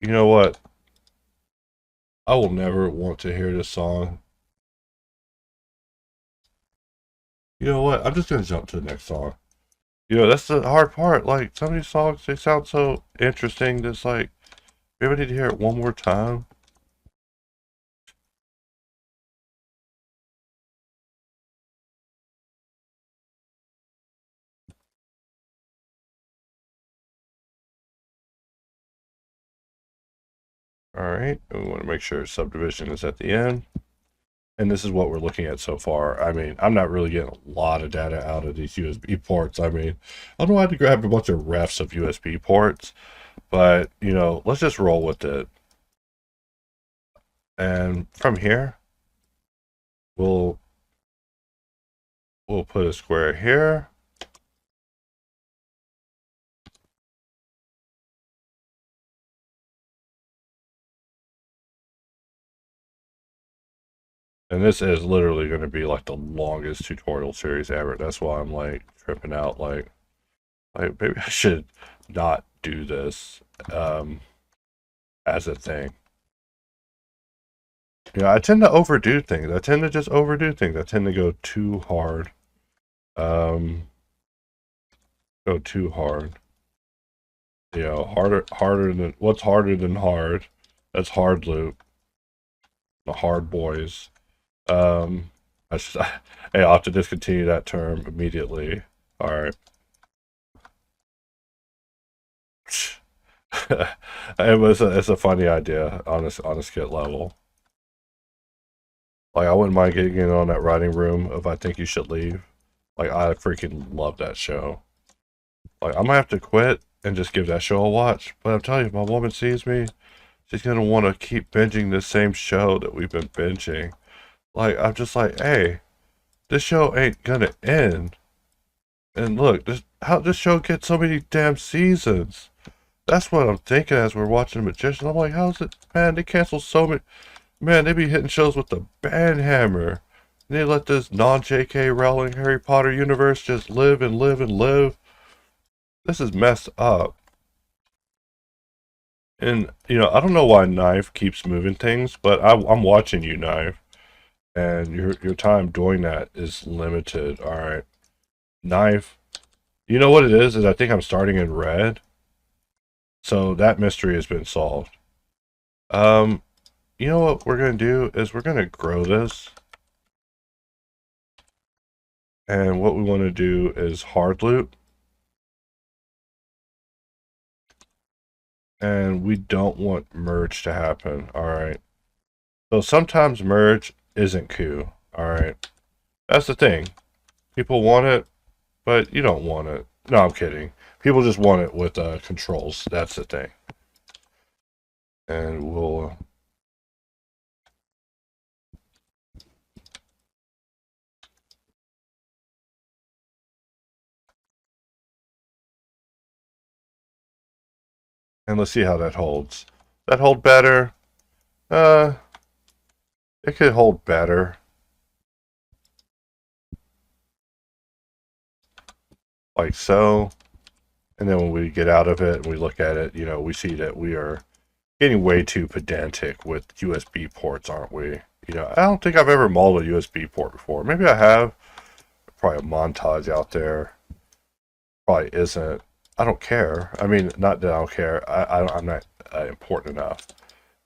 You know what? I will never want to hear this song. You know what? I'm just gonna jump to the next song. You know, that's the hard part. Like, some of these songs, they sound so interesting. Just like, maybe I need to hear it one more time. Alright, we want to make sure subdivision is at the end. And this is what we're looking at so far. I mean, I'm not really getting a lot of data out of these USB ports. I mean, I don't know how to grab a bunch of refs of USB ports, but, you know, let's just roll with it. And from here, we'll put a square here. And this is literally going to be like the longest tutorial series ever. That's why I'm like tripping out. Like maybe I should not do this as a thing. You know, I tend to overdo things. I tend to just overdo things. I tend to go too hard. Go too hard. You know, harder than what's harder than hard. That's hard loop. The hard boys. Hey, I'll have to discontinue that term immediately. Alright. It's a funny idea on a skit level. Like, I wouldn't mind getting in on that writing room of I Think You Should Leave. Like, I freaking love that show. Like, I might have to quit and just give that show a watch. But I'm telling you, if my woman sees me, she's gonna want to keep binging the same show that we've been binging. Like, I'm just like, hey, this show ain't gonna end. And look, how this show gets so many damn seasons. That's what I'm thinking as we're watching Magician. I'm like, how's it, man? They cancel so many. Man, they be hitting shows with the band hammer. And they let this non-JK Rowling Harry Potter universe just live and live and live. This is messed up. And, you know, I don't know why Knife keeps moving things, but I'm watching you, Knife. And your time doing that is limited. Alright. Knife. You know what it is I think I'm starting in red. So that mystery has been solved. You know what we're going to do is we're going to grow this. And what we want to do is hard loop. And we don't want merge to happen. Alright. So sometimes merge isn't cool. Alright. That's the thing. People want it, but you don't want it. No, I'm kidding. People just want it with controls. That's the thing. And we'll... and let's see how that holds. That hold better? It could hold better. Like so. And then when we get out of it and we look at it, you know, we see that we are getting way too pedantic with USB ports, aren't we? You know, I don't think I've ever modeled a USB port before. Maybe I have. Probably a montage out there. Probably isn't. I don't care. I mean, not that I don't care. I'm not important enough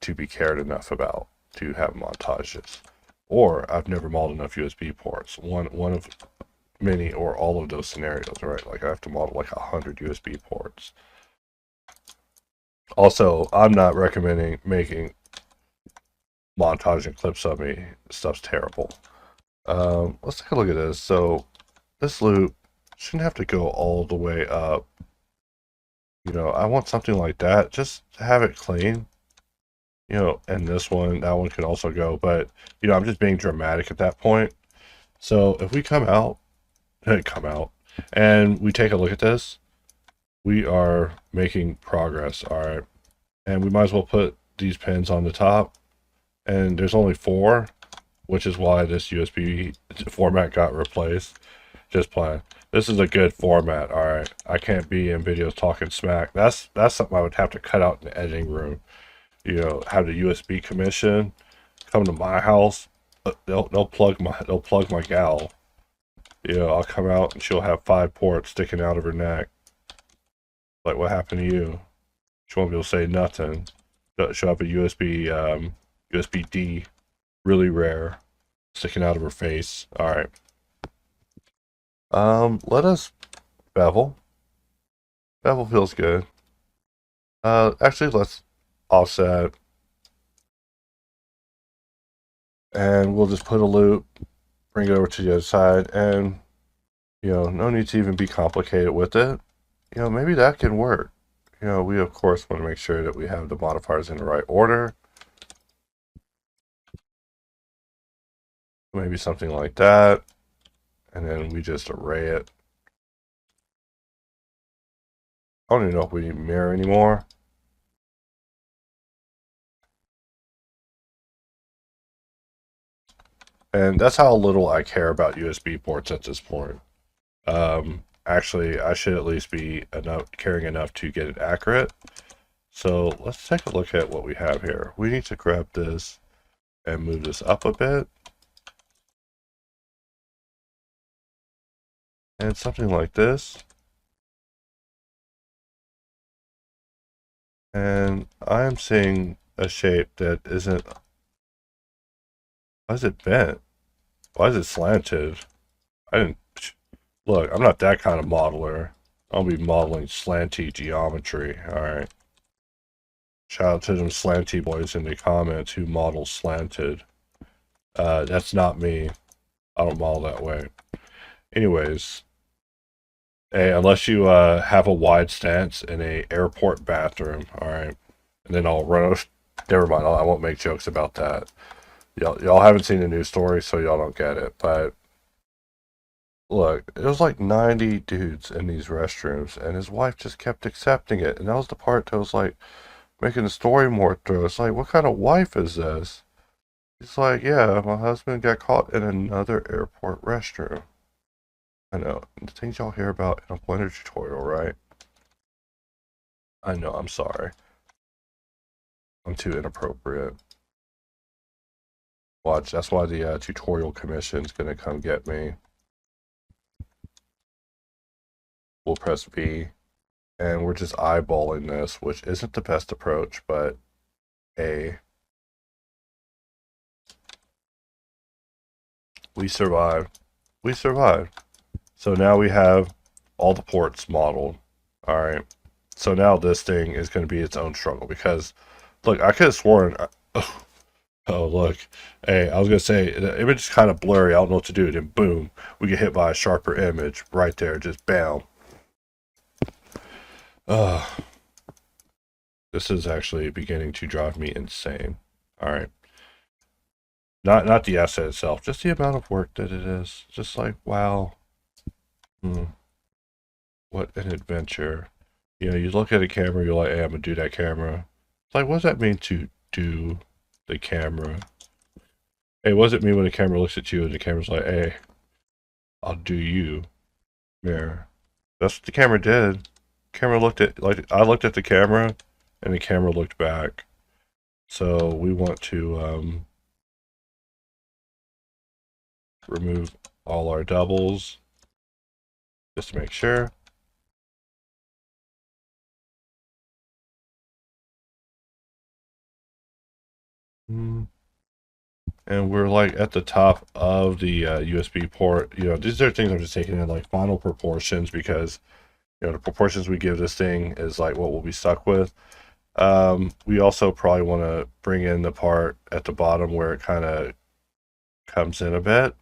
to be cared enough about to have montages. Or I've never modeled enough USB ports. One of many or all of those scenarios, right? Like I have to model like 100 USB ports. Also, I'm not recommending making montaging clips of me. Stuff's terrible. Let's take a look at this. So this loop shouldn't have to go all the way up. You know, I want something like that. Just to have it clean. You know, and this one, that one can also go. But, you know, I'm just being dramatic at that point. So if we come out, and we take a look at this, we are making progress. All right. And we might as well put these pins on the top. And there's only 4, which is why this USB format got replaced. Just playing. This is a good format. All right. I can't be in videos talking smack. That's something I would have to cut out in the editing room. You know, have the USB commission come to my house. They'll plug my gal. You know, I'll come out and she'll have 5 ports sticking out of her neck. Like, what happened to you? She won't be able to say nothing. She'll have a USB-D, really rare, sticking out of her face. All right. Let us bevel. Bevel feels good. Actually, let's offset. And we'll just put a loop, bring it over to the other side, and, you know, no need to even be complicated with it. You know, maybe that can work. You know, we of course want to make sure that we have the modifiers in the right order. Maybe something like that. And then we just array it. I don't even know if we need mirror anymore. And that's how little I care about USB ports at this point. Actually, I should at least be caring enough to get it accurate. So let's take a look at what we have here. We need to grab this and move this up a bit. And something like this. And I am seeing a shape that isn't... Why is it bent? Why is it slanted? I didn't... Look, I'm not that kind of modeler. I'll be modeling slanty geometry. Alright. Shout out to them slanty boys in the comments who model slanted. That's not me. I don't model that way. Anyways. Hey, unless you have a wide stance in a airport bathroom. Alright. And then I'll run... Never mind, I won't make jokes about that. Y'all haven't seen the news story, so y'all don't get it. But look, it was like 90 dudes in these restrooms, and his wife just kept accepting it. And that was the part that was like making the story more through. It's like, what kind of wife is this? He's like, yeah, my husband got caught in another airport restroom. I know, the things y'all hear about in a Blender tutorial, right? I know, I'm sorry. I'm too inappropriate. Watch, that's why the tutorial commission's gonna come get me. We'll press V, and we're just eyeballing this, which isn't the best approach, but A. We survived. We survived. So now we have all the ports modeled. Alright. So now this thing is going to be its own struggle, because, look, I could have sworn... Oh, look. Hey, I was going to say, the image is kind of blurry. I don't know what to do. Then, boom, we get hit by a sharper image right there. Just bam. This is actually beginning to drive me insane. Alright. Not the asset itself, just the amount of work that it is. Just like, wow. What an adventure. You know, you look at a camera, you're like, hey, I'm going to do that camera. It's like, what does that mean to do the camera? Hey, what does it mean when the camera looks at you and the camera's like, hey, I'll do you. Mirror. That's what the camera did. The camera looked at, like, I looked at the camera and the camera looked back. So we want to remove all our doubles just to make sure. And we're like at the top of the USB port. You know, these are things I'm just taking in like final proportions because, you know, the proportions we give this thing is like what we'll be stuck with. We also probably want to bring in the part at the bottom where it kind of comes in a bit.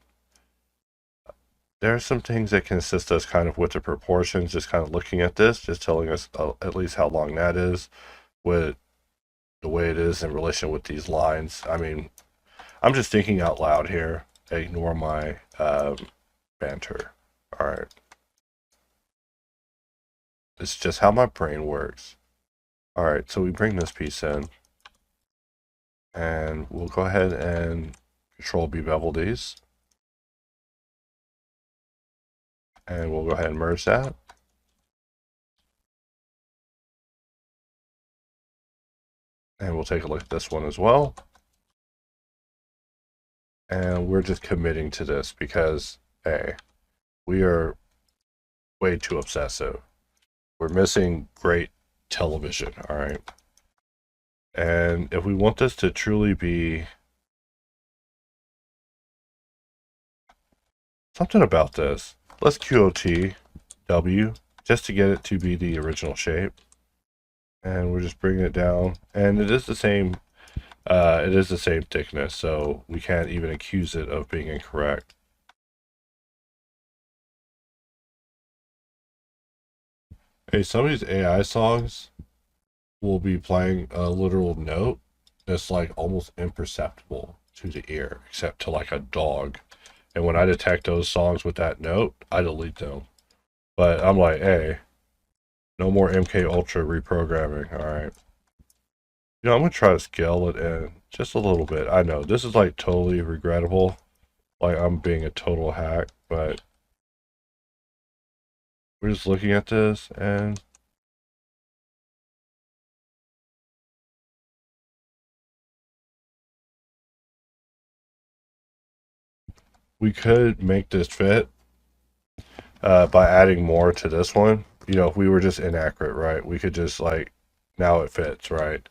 There are some things that can assist us kind of with the proportions, just kind of looking at this, just telling us at least how long that is with the way it is in relation with these lines. I mean, I'm just thinking out loud here. Ignore my banter. All right. It's just how my brain works. All right, so we bring this piece in. And we'll go ahead and Control bevel these. And we'll go ahead and merge that. And we'll take a look at this one as well. And we're just committing to this because, hey, we are way too obsessive. We're missing great television, all right? And if we want this to truly be something about this, let's QOT W just to get it to be the original shape. And we're just bringing it down. And it is the same thickness, so we can't even accuse it of being incorrect. Hey, some of these AI songs will be playing a literal note that's like almost imperceptible to the ear, except to like a dog. And when I detect those songs with that note, I delete them. But I'm like, hey, no more MK Ultra reprogramming. All right. You know, I'm going to try to scale it in just a little bit. I know this is like totally regrettable. Like I'm being a total hack, but we're just looking at this and we could make this fit by adding more to this one. You know, if we were just inaccurate, right? We could just like, now it fits, right?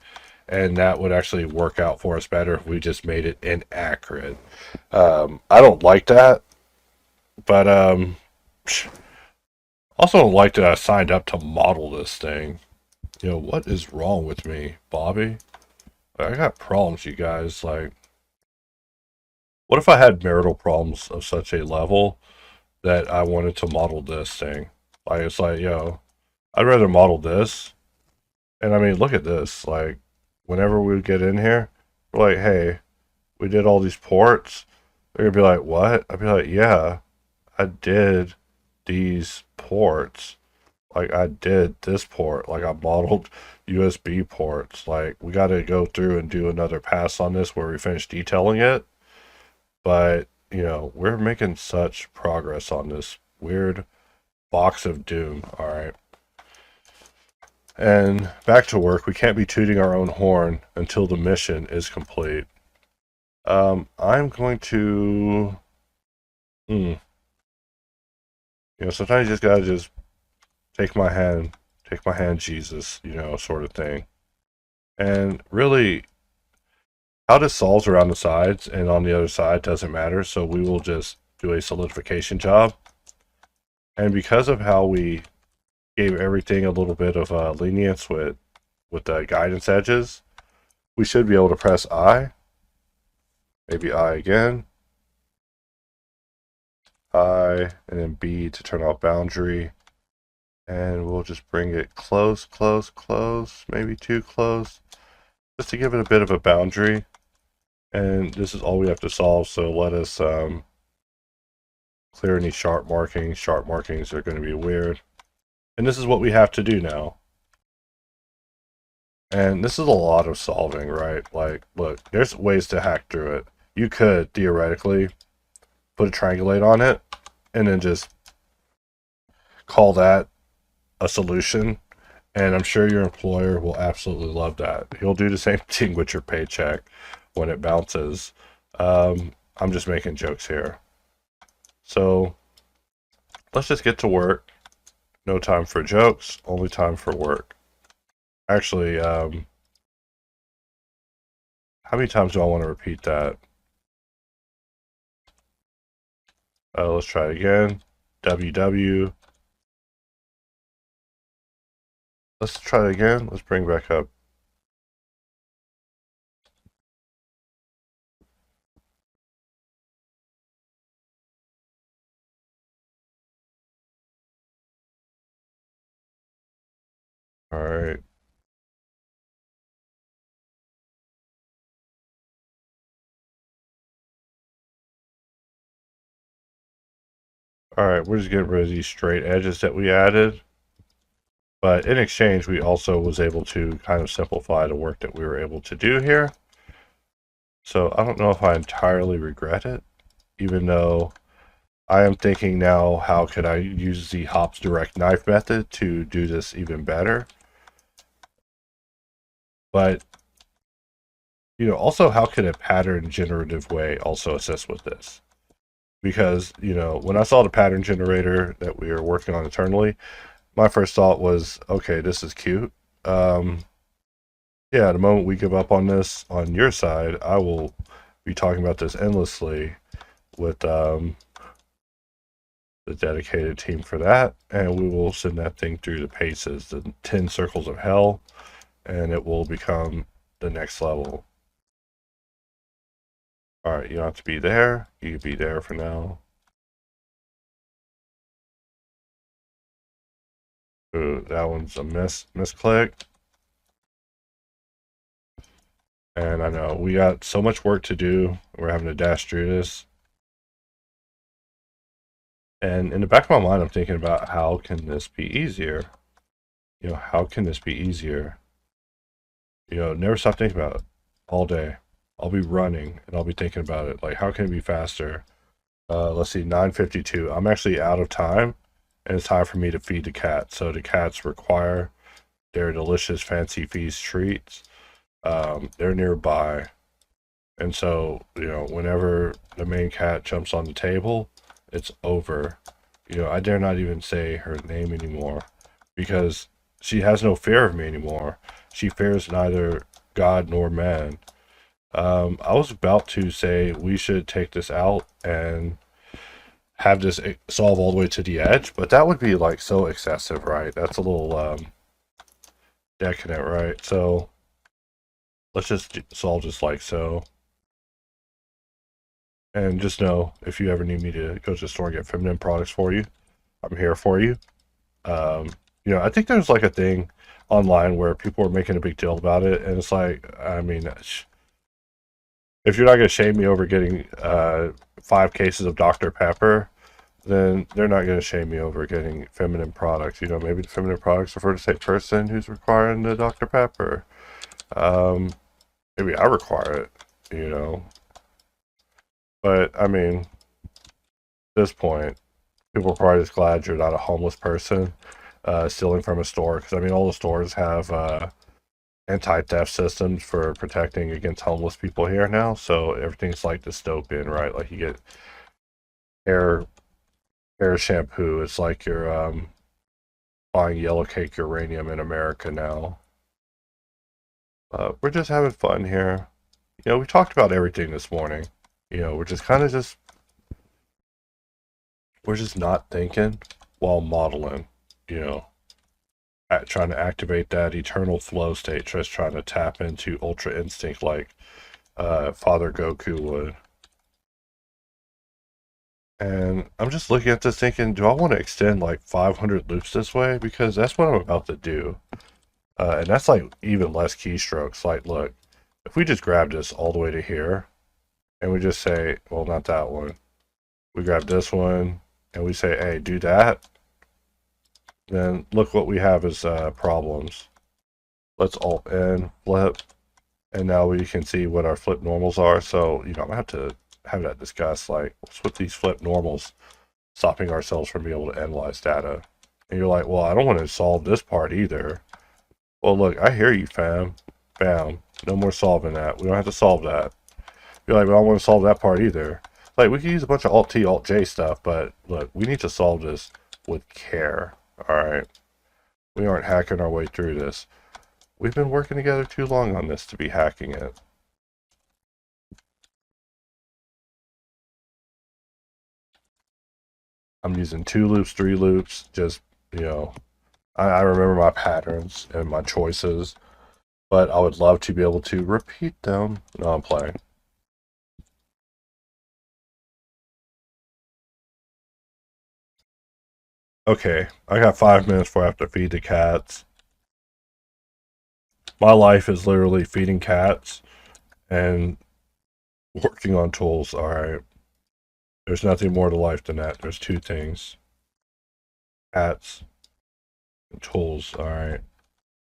And that would actually work out for us better if we just made it inaccurate. I don't like that, but also don't like that I signed up to model this thing. You know, what is wrong with me, Bobby? I got problems, you guys. Like, what if I had marital problems of such a level that I wanted to model this thing? Like, it's like, yo, I'd rather model this. And I mean, look at this. Like, whenever we get in here, we're like, hey, we did all these ports. They're gonna be like, what? I'd be like, yeah, I did these ports. Like, I did this port. Like, I modeled USB ports. Like, we got to go through and do another pass on this where we finish detailing it. But, you know, we're making such progress on this weird box of doom. All right. And back to work. We can't be tooting our own horn until the mission is complete. I'm going to, you know, sometimes you just gotta just take my hand, Jesus, you know, sort of thing. And really, how this solves around the sides and on the other side doesn't matter. So we will just do a solidification job. And because of how we gave everything a little bit of lenience with the guidance edges, we should be able to press I, maybe I again, I, and then B to turn off boundary. And we'll just bring it close, close, close, maybe too close, just to give it a bit of a boundary. And this is all we have to solve, so let us clear any sharp markings. Sharp markings are going to be weird. And this is what we have to do now. And this is a lot of solving, right? Like, look, there's ways to hack through it. You could, theoretically, put a triangulate on it, and then just call that a solution. And I'm sure your employer will absolutely love that. He'll do the same thing with your paycheck when it bounces. I'm just making jokes here. So let's just get to work. No time for jokes, only time for work. Actually, how How many times do I want to repeat that? Let's try it again. WW. Let's try it again. Let's bring back up. All right. All right, we're just getting rid of these straight edges that we added. But in exchange, we also was able to kind of simplify the work that we were able to do here. So I don't know if I entirely regret it, even though I am thinking now, how could I use the hops direct knife method to do this even better? But, you know, also how could a pattern generative way also assist with this? Because, you know, when I saw the pattern generator that we were working on internally, my first thought was, okay, this is cute. Yeah, the moment we give up on this on your side, I will be talking about this endlessly with the dedicated team for that, and we will send that thing through the paces, the 10 circles of hell, and it will become the next level. All right, you don't have to be there. You can be there for now. Ooh, that one's a misclick. And I know we got so much work to do. We're having to dash through this. And in the back of my mind, I'm thinking about how can this be easier? You know, how can this be easier? You know, never stop thinking about it all day. I'll be running and I'll be thinking about it. Like, how can it be faster? Let's see, 9:52. I'm actually out of time, and it's time for me to feed the cat. So the cats require their delicious fancy feast treats. They're nearby. And so, you know, whenever the main cat jumps on the table, it's over. You know, I dare not even say her name anymore because she has no fear of me anymore. She fears neither God nor man. I was about to say we should take this out and have this solve all the way to the edge, but that would be like so excessive, right? That's a little decadent, right? So let's just solve this like so. And just know, if you ever need me to go to the store and get feminine products for you, I'm here for you. You know, I think there's like a thing online where people are making a big deal about it, and it's like, I mean, if you're not going to shame me over getting 5 cases of Dr. Pepper, then they're not going to shame me over getting feminine products. You know, maybe the feminine products are for the same person who's requiring the Dr. Pepper. Maybe I require it, you know. But, I mean, at this point, people are probably just glad you're not a homeless person stealing from a store. Because, I mean, all the stores have anti-theft systems for protecting against homeless people here now. So everything's like dystopian, right? Like you get hair shampoo. It's like you're buying yellow cake uranium in America now. We're just having fun here. You know, we talked about everything this morning. You know, we're just kind of we're just not thinking while modeling, you know, trying to activate that eternal flow state, just trying to tap into ultra instinct like Father Goku would. And I'm just looking at this thinking, do I want to extend like 500 loops this way? Because that's what I'm about to do. And that's like even less keystrokes. Like, look, if we just grab this all the way to here, and we just say, well, not that one. We grab this one, and we say, hey, do that. Then look what we have as problems. Let's Alt N, flip, and now we can see what our flip normals are. So, you know, I'm gonna have to have that discussed, like, what's with these flip normals stopping ourselves from being able to analyze data. And you're like, well, I don't want to solve this part either. Well, look, I hear you, fam. Bam. No more solving that. We don't have to solve that. You're like, well, I don't want to solve that part either. Like, we could use a bunch of Alt-T, Alt-J stuff, but look, we need to solve this with care. Alright? We aren't hacking our way through this. We've been working together too long on this to be hacking it. I'm using 2 loops, 3 loops, just, I remember my patterns and my choices, but I would love to be able to repeat them. No, I'm playing. Okay, I got 5 minutes before I have to feed the cats. My life is literally feeding cats and working on tools. Alright. There's nothing more to life than that. There's 2 things. Cats and tools. Alright.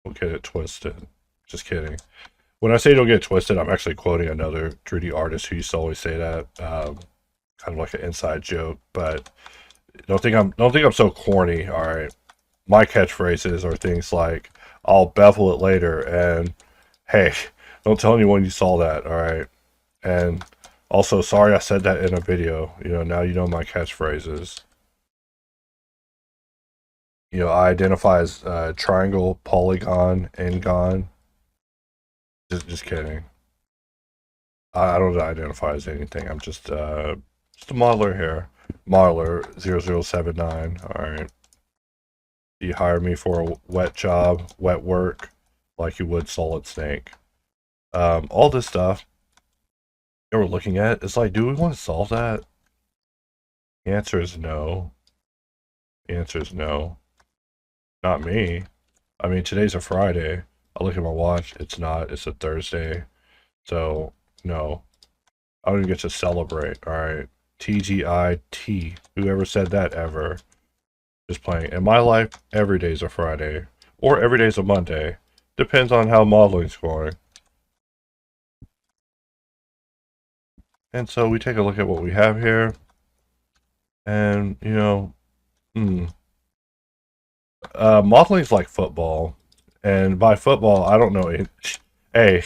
Don't get it twisted. Just kidding. When I say don't get it twisted, I'm actually quoting another 3D artist who used to always say that. Kind of like an inside joke, but don't think I'm so corny. Alright. My catchphrases are things like, I'll bevel it later, and hey, don't tell anyone you saw that, alright? And also, sorry I said that in a video. Now you know my catchphrases. I identify as triangle, polygon, n-gon. Just kidding. I don't identify as anything. I'm just a modeler here. Modeler 0079, alright. You hire me for a wet job, wet work, like you would Solid Snake. All this stuff that we're looking at, it's like, do we want to solve that? The answer is no. The answer is no. Not me. I mean, today's a Friday. I look at my watch. It's not. It's a Thursday. So, no. I don't even get to celebrate. Alright. TGIT. Whoever said that ever. Just playing. In my life, every day's a Friday. Or every day's a Monday. Depends on how modeling's going. And so we take a look at what we have here. And, modeling's like football. And by football, I don't know. Hey,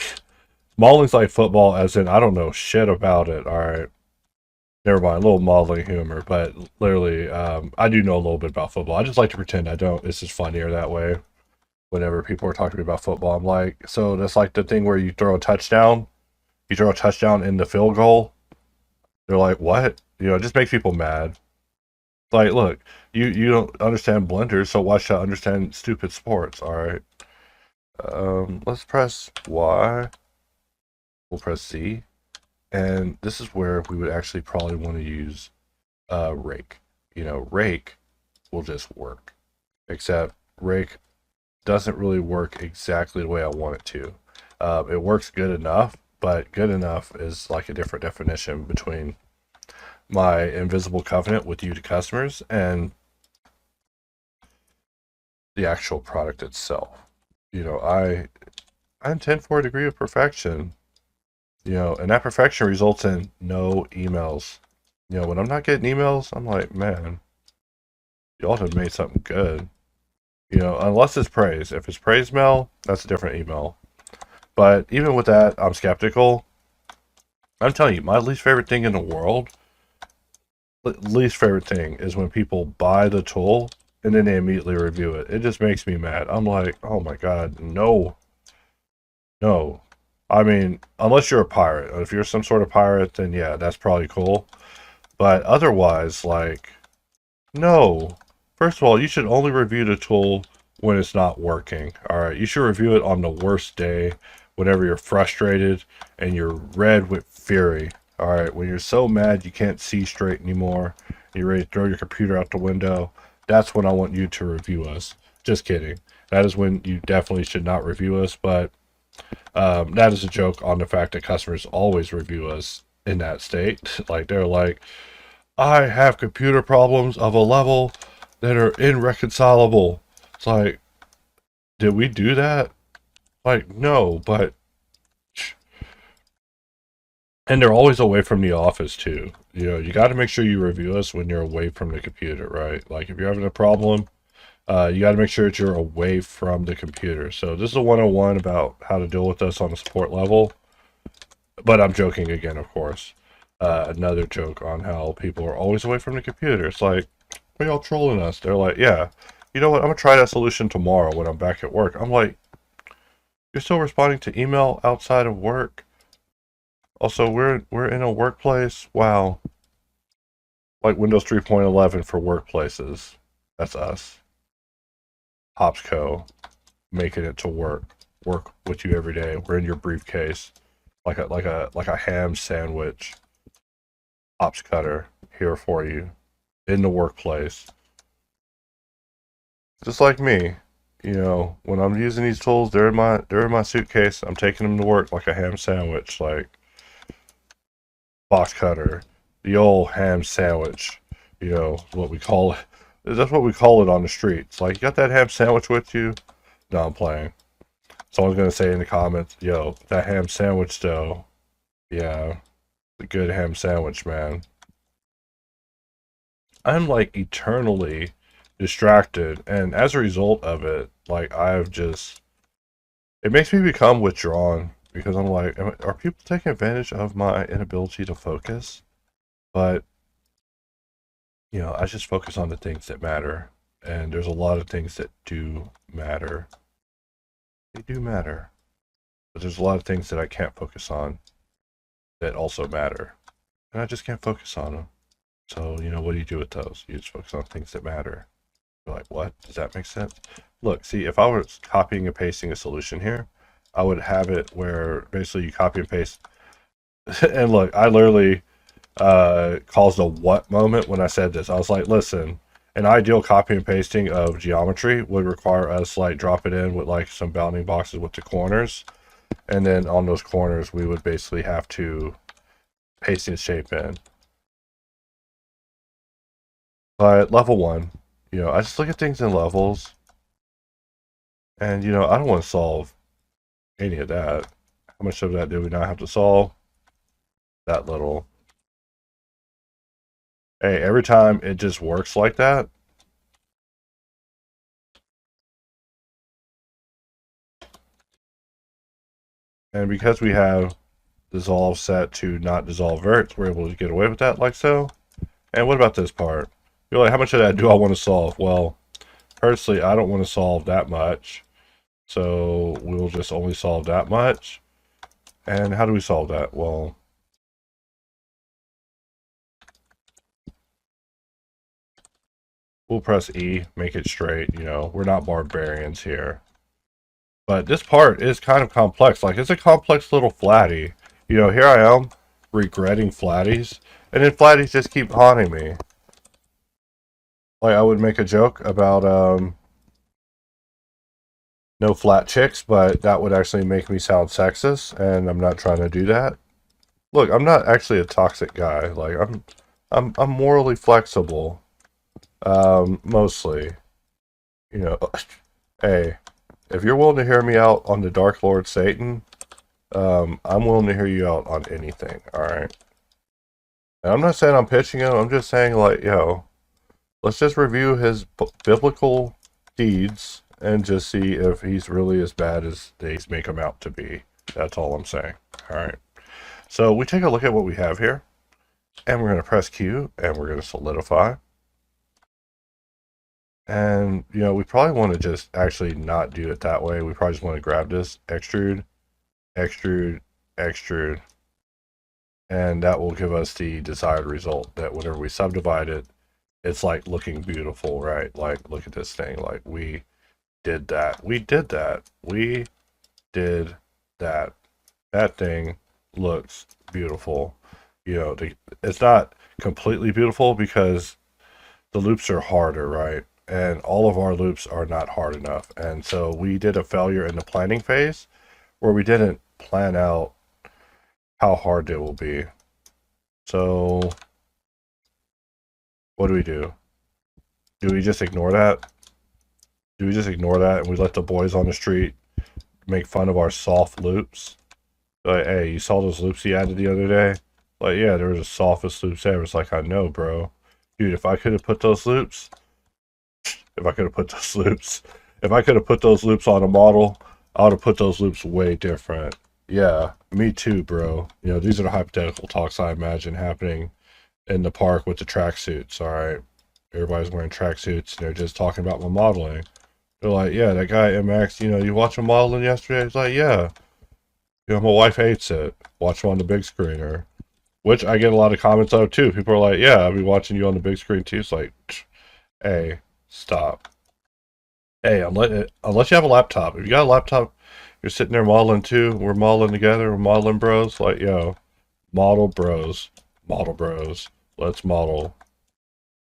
modeling's like football as in I don't know shit about it. Alright. Never mind, a little modeling humor, but literally, I do know a little bit about football. I just like to pretend I don't. It's just funnier that way. Whenever people are talking to me about football, I'm like, so that's like the thing where you throw a touchdown. You throw a touchdown in the field goal. They're like, what? It just makes people mad. Like, look, you don't understand blenders, so why should I understand stupid sports? All right. Let's press Y. We'll press Z, and this is where we would actually probably want to use rake. Rake will just work, except rake doesn't really work exactly the way I want it to. It works good enough, but good enough is like a different definition between my invisible covenant with you to customers and the actual product itself. I intend for a degree of perfection, and that perfection results in no emails. When I'm not getting emails, I'm like, man, y'all have made something good. Unless it's praise. If it's praise mail, that's a different email. But even with that, I'm skeptical. I'm telling you, my least favorite thing in the world, least favorite thing is when people buy the tool and then they immediately review it. It just makes me mad. I'm like, oh my god, no. No. I mean, unless you're a pirate. If you're some sort of pirate, then yeah, that's probably cool. But otherwise, like, no. First of all, you should only review the tool when it's not working. Alright, you should review it on the worst day, whenever you're frustrated and you're red with fury. Alright, when you're so mad you can't see straight anymore, you're ready to throw your computer out the window, that's when I want you to review us. Just kidding. That is when you definitely should not review us, but that is a joke on the fact that customers always review us in that state. Like, they're like, I have computer problems of a level that are irreconcilable. It's like, did we do that? Like, no, but... And they're always away from the office, too. You got to make sure you review us when you're away from the computer, right? Like, if you're having a problem, you got to make sure that you're away from the computer. So this is a 101 about how to deal with us on a support level. But I'm joking again, of course. Another joke on how people are always away from the computer. It's like, are y'all trolling us? They're like, yeah. You know what? I'm going to try that solution tomorrow when I'm back at work. I'm like, you're still responding to email outside of work? Also, we're in a workplace. Wow. Like Windows 3.11 for workplaces. That's us. Hops Co. Making it to work with you every day. We're in your briefcase, like a ham sandwich. Hops Cutter here for you in the workplace. Just like me, you know, when I'm using these tools, they're in my suitcase. I'm taking them to work like a ham sandwich, like box cutter, the old ham sandwich. You know what we call it. That's what we call it on the streets. Like, you got that ham sandwich with you? No, I'm playing. Someone's gonna say in the comments, "Yo, that ham sandwich though." Yeah, the good ham sandwich, man. I'm like eternally distracted, and as a result of it, like it makes me become withdrawn because I'm like, are people taking advantage of my inability to focus? But you know, I just focus on the things that matter, and there's a lot of things that do matter. They do matter, but there's a lot of things that I can't focus on that also matter, and I just can't focus on them. So, you know, what do you do with those? You just focus on things that matter. You're like, what? Does that make sense? Look, see, if I was copying and pasting a solution here, I would have it where basically you copy and paste. And look, I literally caused a what moment when I said this. I was like, listen, an ideal copy and pasting of geometry would require us like drop it in with like some bounding boxes with the corners. And then on those corners, we would basically have to paste the shape in. But level 1, you know, I just look at things in levels. And, you know, I don't want to solve any of that. How much of that do we not have to solve? That little. Hey, every time it just works like that. And because we have dissolve set to not dissolve verts, we're able to get away with that like so. And what about this part? You're like, how much of that do I want to solve? Well, personally, I don't want to solve that much. So we'll just only solve that much. And how do we solve that? Well, we'll press E, make it straight. You know, we're not barbarians here. But this part is kind of complex. Like, it's a complex little flatty. You know, here I am regretting flatties. And then flatties just keep haunting me. Like, I would make a joke about no flat chicks, but that would actually make me sound sexist, and I'm not trying to do that. Look, I'm not actually a toxic guy. Like, I'm morally flexible. Mostly. You know, hey, if you're willing to hear me out on the Dark Lord Satan, I'm willing to hear you out on anything, alright? And I'm not saying I'm pitching him, I'm just saying, like, yo, let's just review his biblical deeds and just see if he's really as bad as they make him out to be. That's all I'm saying. Alright. So we take a look at what we have here, and we're going to press Q, and we're going to solidify. And, you know, we probably want to just actually not do it that way. We probably just want to grab this, extrude, extrude, extrude, and that will give us the desired result that whenever we subdivide it, it's like looking beautiful, right? Like, look at this thing. Like, we did that. We did that. We did that. That thing looks beautiful. You know, it's not completely beautiful because the loops are harder, right? And all of our loops are not hard enough. And so we did a failure in the planning phase where we didn't plan out how hard it will be. So what do we do? Do we just ignore that? Do we just ignore that and we let the boys on the street make fun of our soft loops? Like, hey, you saw those loops he added the other day? Like, yeah, there was the softest loops ever. It's like, I know, bro. Dude, if I could have put those loops on a model, I would have put those loops way different. Yeah, me too, bro. You know, these are the hypothetical talks I imagine happening in the park with the tracksuits, alright? Everybody's wearing tracksuits and they're just talking about my modeling. They're like, yeah, that guy MX, you know, you watch him modeling yesterday? It's like, yeah. You know, my wife hates it. Watch him on the big screen, or which I get a lot of comments of too. People are like, yeah, I'll be watching you on the big screen too. It's like, hey, stop. Hey, unless you have a laptop. If you got a laptop, you're sitting there modeling too. We're modeling together. We're modeling bros. Like, yo, model bros. Model bros. Let's model.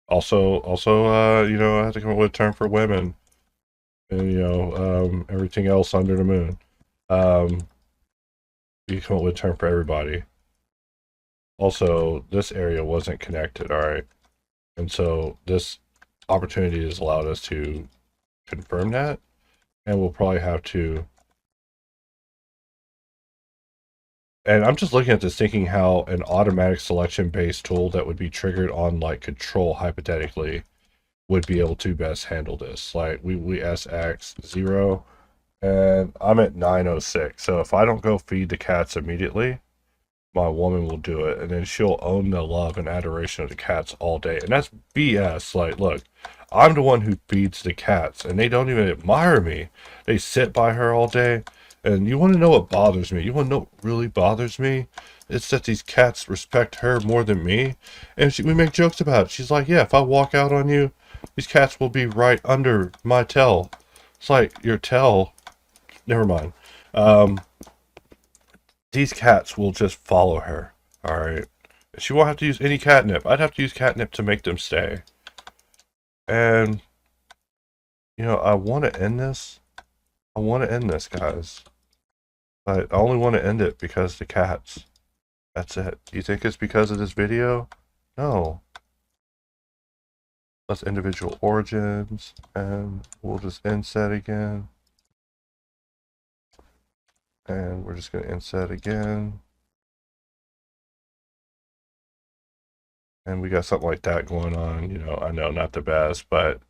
Also, you know, I have to come up with a term for women. And, you know, everything else under the moon. You come up with a term for everybody. Also, this area wasn't connected, alright? And so this opportunity has allowed us to confirm that. And we'll probably have to... And I'm just looking at this thinking how an automatic selection based tool that would be triggered on like control hypothetically would be able to best handle this. Like we SX 0 and I'm at 906. So if I don't go feed the cats immediately, my woman will do it, and then she'll own the love and adoration of the cats all day. And that's BS. Like, look, I'm the one who feeds the cats, and they don't even admire me. They sit by her all day. And you want to know what bothers me? You want to know what really bothers me? It's that these cats respect her more than me. And we make jokes about it. She's like, yeah, if I walk out on you, these cats will be right under my tail. It's like, your tail. Never mind. These cats will just follow her. Alright. She won't have to use any catnip. I'd have to use catnip to make them stay. And, you know, I want to end this. I want to end this, guys. But I only want to end it because the cats. That's it. You think it's because of this video? No. Let's individual origins, and we'll just inset again. And we're just going to inset again. And we got something like that going on. You know, I know not the best, but...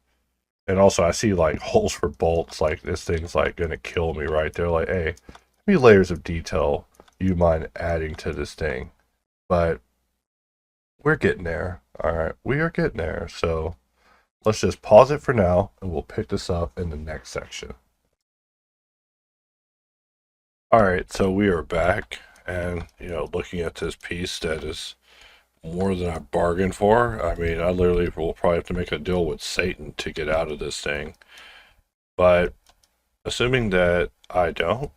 And also I see like holes for bolts. Like this thing's like going to kill me right there. Like, hey, how many layers of detail you mind adding to this thing? But we're getting there. All right, we are getting there. So let's just pause it for now, and we'll pick this up in the next section. All right, so we are back, and you know, looking at this piece that is more than I bargained for. I mean, I literally will probably have to make a deal with Satan to get out of this thing. But assuming that I don't,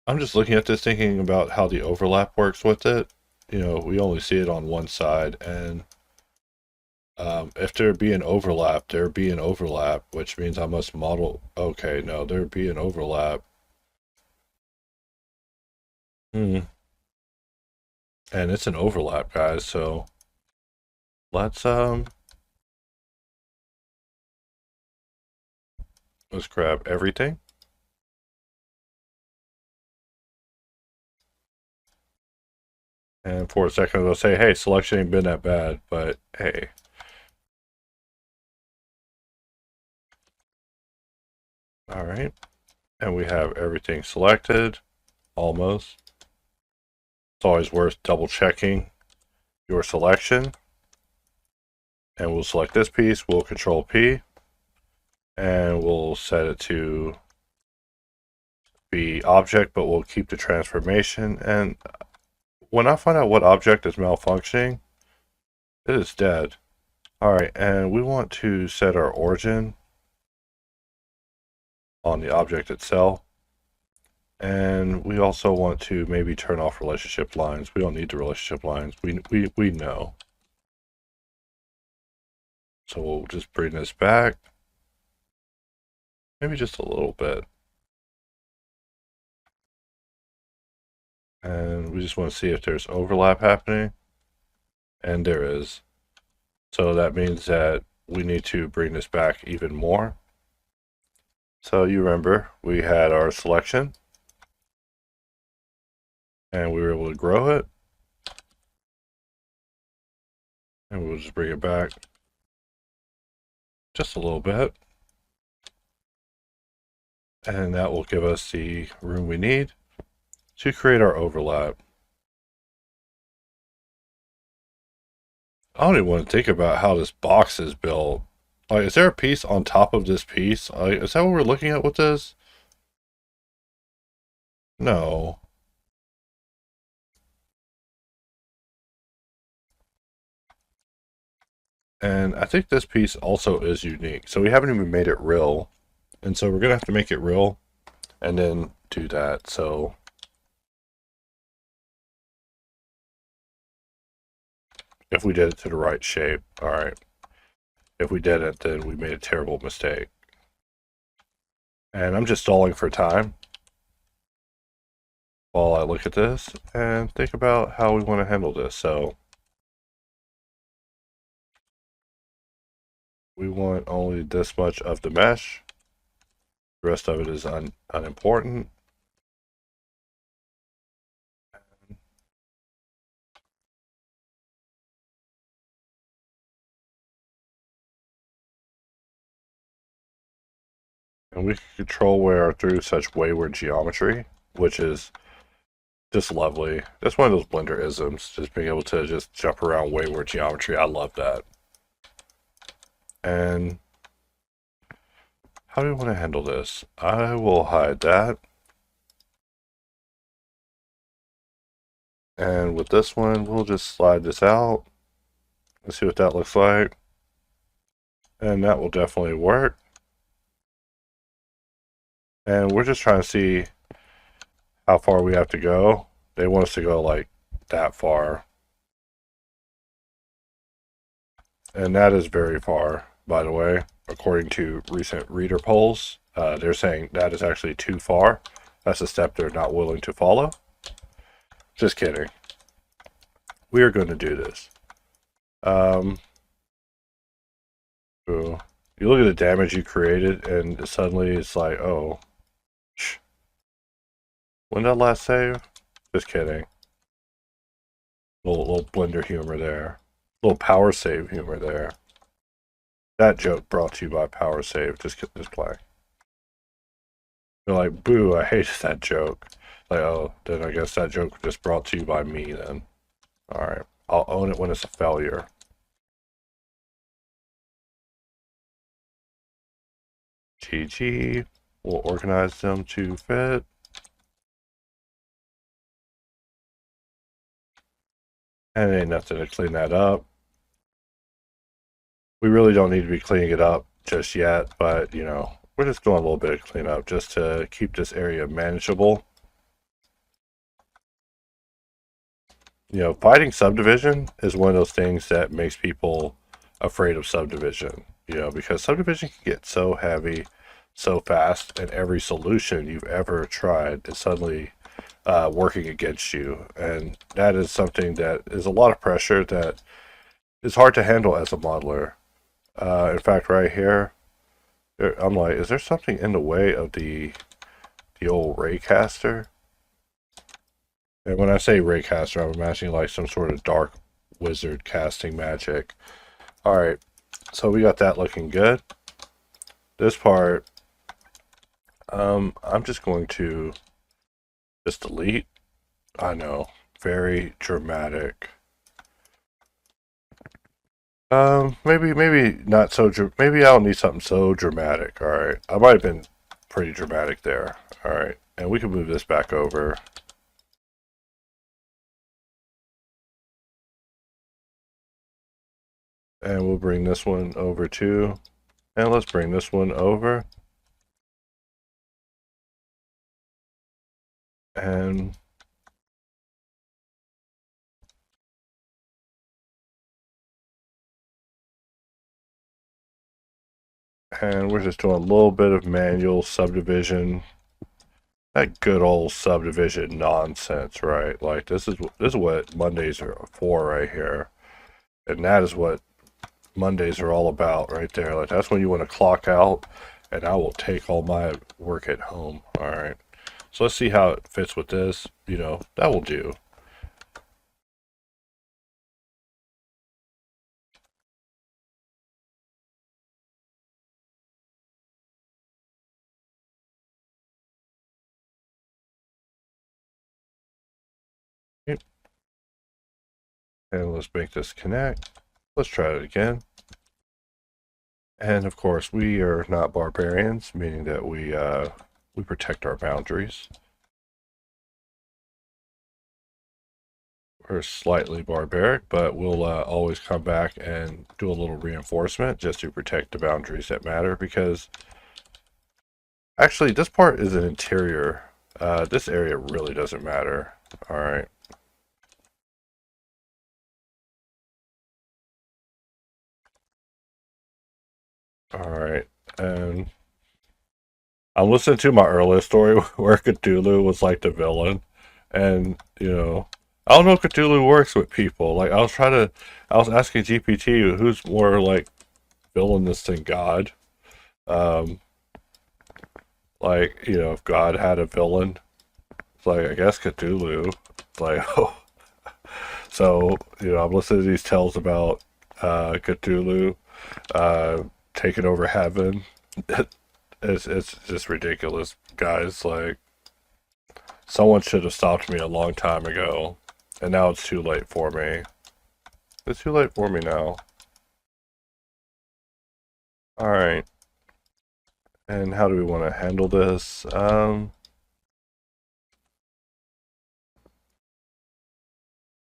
I'm just looking at this thinking about how the overlap works with it. You know, we only see it on one side, and if there be an overlap, there be an overlap, which means I must model. Okay, no, there be an overlap. And it's an overlap, guys. So let's grab everything. And for a second, I'll say, hey, selection ain't been that bad, but hey. All right. And we have everything selected, almost. It's always worth double checking your selection. And we'll select this piece, we'll control P, and we'll set it to be object, but we'll keep the transformation. And when I find out what object is malfunctioning, it is dead. All right, and we want to set our origin on the object itself. And we also want to maybe turn off relationship lines. We don't need the relationship lines. We know. So we'll just bring this back. Maybe just a little bit. And we just want to see if there's overlap happening. And there is. So that means that we need to bring this back even more. So you remember, we had our selection. And we were able to grow it. And we'll just bring it back just a little bit. And that will give us the room we need to create our overlap. I don't even want to think about how this box is built. Like, is there a piece on top of this piece? Like, is that what we're looking at with this? No. And I think this piece also is unique. So we haven't even made it real. And so we're going to have to make it real and then do that. So if we did it to the right shape, all right. If we didn't, then we made a terrible mistake. And I'm just stalling for time while I look at this and think about how we want to handle this. So we want only this much of the mesh. The rest of it is unimportant. And we can control where through such wayward geometry, which is just lovely. That's one of those Blender isms, just being able to just jump around wayward geometry. I love that. And how do we want to handle this? I will hide that. And with this one, we'll just slide this out. Let's see what that looks like. And that will definitely work. And we're just trying to see how far we have to go. They want us to go like that far. And that is very far, by the way. According to recent reader polls, they're saying that is actually too far. That's a step they're not willing to follow. Just kidding. We are going to do this. So you look at the damage you created, and suddenly it's like, oh, when did that last save? Just kidding. Little Blender humor there. Little power save humor there. That joke brought to you by power save. Just play. You're like, boo, I hated that joke. Like, oh, then I guess that joke just brought to you by me then. Alright. I'll own it when it's a failure. GG. We'll organize them to fit. And it ain't nothing to clean that up. We really don't need to be cleaning it up just yet, but, you know, we're just doing a little bit of cleanup just to keep this area manageable. You know, fighting subdivision is one of those things that makes people afraid of subdivision, you know, because subdivision can get so heavy so fast, and every solution you've ever tried is suddenly working against you. And that is something that is a lot of pressure that is hard to handle as a modeler. In fact, right here, I'm like, is there something in the way of the old raycaster? And when I say raycaster, I'm imagining like some sort of dark wizard casting magic. Alright, so we got that looking good. This part, I'm just going to just delete. I know, very dramatic. Maybe not so. Maybe I don't need something so dramatic. All right, I might have been pretty dramatic there. All right, and we can move this back over. And we'll bring this one over too. And let's bring this one over. And we're just doing a little bit of manual subdivision. That good old subdivision nonsense, right? Like this is what Mondays are for right here. And that is what Mondays are all about right there. Like that's when you want to clock out, and I will take all my work at home. All right. So let's see how it fits with this. You know, that will do. And let's make this connect. Let's try it again. And of course, we are not barbarians, meaning that we protect our boundaries. We're slightly barbaric, but we'll always come back and do a little reinforcement just to protect the boundaries that matter, because actually this part is an interior. This area really doesn't matter. All right. All right. And I'm listening to my earlier story where Cthulhu was like the villain. And, I don't know if Cthulhu works with people. Like, I was asking GPT who's more like villainous than God. Um, like, if God had a villain, it's like, I guess Cthulhu. It's like, oh. So, I'm listening to these tales about Cthulhu uh, taking over heaven. It's just ridiculous, guys. Like, someone should have stopped me a long time ago, and now it's too late for me. It's too late for me now. Alright. And how do we want to handle this?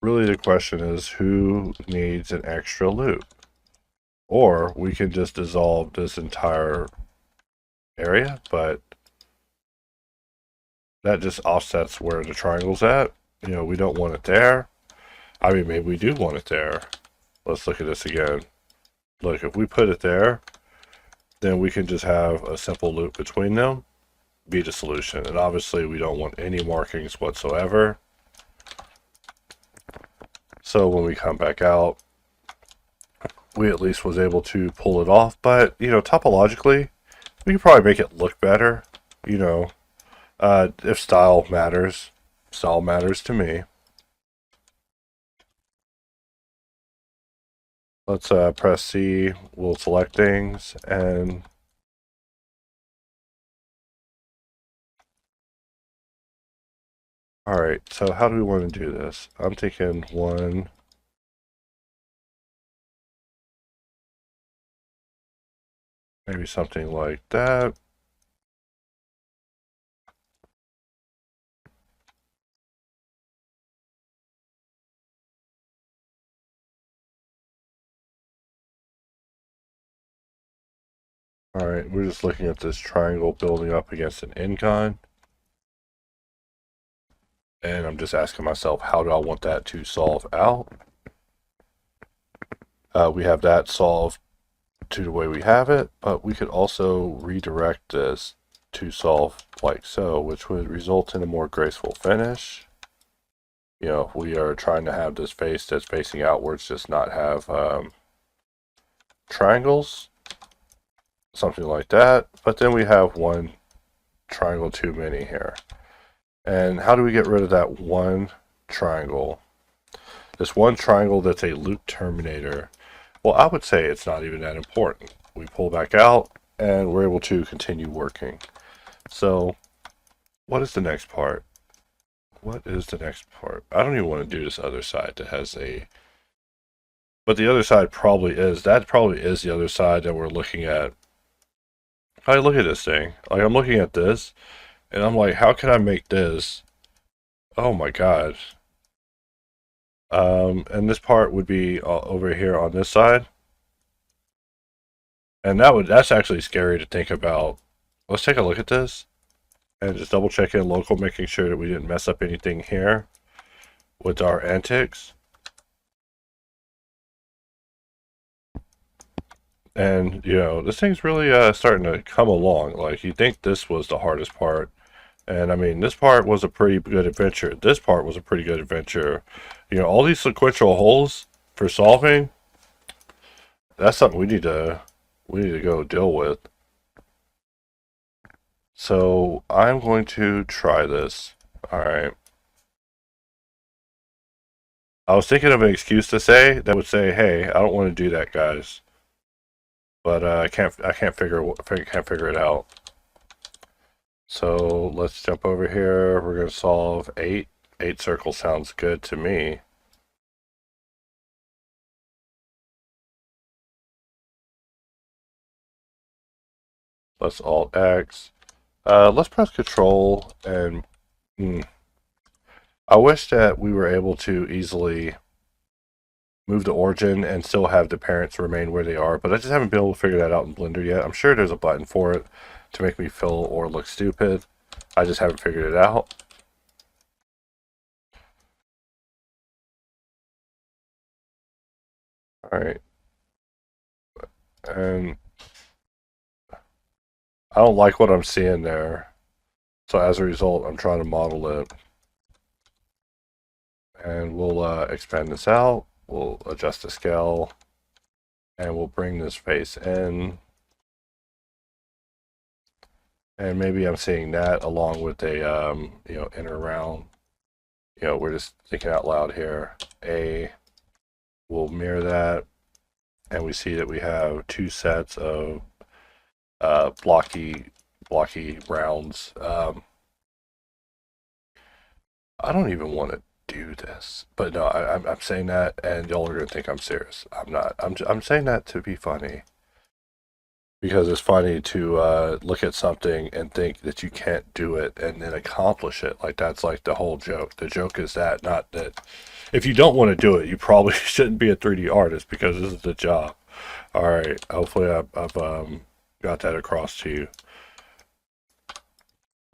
Really the question is, who needs an extra loop? Or we can just dissolve this entire area, but that just offsets where the triangle's at. We don't want it there. I mean, maybe we do want it there. Let's look at this again. Look, if we put it there, then we can just have a simple loop between them be the solution. And obviously we don't want any markings whatsoever. So when we come back out, we at least was able to pull it off. But, topologically, we could probably make it look better. If style matters to me. Let's press C, we'll select things, and alright, so how do we want to do this? I'm thinking one, maybe something like that. Alright, we're just looking at this triangle building up against an incon. And I'm just asking myself, how do I want that to solve out? We have that solved to the way we have it, but we could also redirect this to solve like so, which would result in a more graceful finish. If we are trying to have this face that's facing outwards, just not have triangles, something like that. But then we have one triangle too many here. And how do we get rid of that one triangle? This one triangle that's a loop terminator. Well, I would say it's not even that important. We pull back out and we're able to continue working. So what is the next part? What is the next part? I don't even want to do this other side that has a... But the other side probably is. That probably is the other side that we're looking at. I look at this thing. Like, I'm looking at this, and I'm like, how can I make this? Oh my god. And this part would be over here on this side. And that's actually scary to think about. Let's take a look at this. And just double check in local, making sure that we didn't mess up anything here with our antics. And, this thing's really starting to come along. Like, you think this was the hardest part. And, I mean, this part was a pretty good adventure. This part was a pretty good adventure. All these sequential holes for solving, that's something we need to go deal with. So, I'm going to try this. Alright. I was thinking of an excuse to say that would say, hey, I don't want to do that, guys. But I can't figure it out. So let's jump over here. We're going to solve 8. 8 circles sounds good to me. Let's Alt X. Let's press Control and I wish that we were able to easily move the origin and still have the parents remain where they are, but I just haven't been able to figure that out in Blender yet. I'm sure there's a button for it to make me feel or look stupid. I just haven't figured it out. Alright. And I don't like what I'm seeing there. So as a result, I'm trying to model it. And we'll expand this out. We'll adjust the scale. And we'll bring this face in. And maybe I'm seeing that along with a, inner round. We're just thinking out loud here. We'll mirror that. And we see that we have two sets of blocky rounds. I don't even want to do this, but no, I'm saying that, and y'all are gonna think I'm serious. I'm not. I'm saying that to be funny, because it's funny to look at something and think that you can't do it and then accomplish it. Like that's like the whole joke. The joke is that, not that. If you don't want to do it, you probably shouldn't be a 3D artist, because this is the job. All right. Hopefully, I've got that across to you.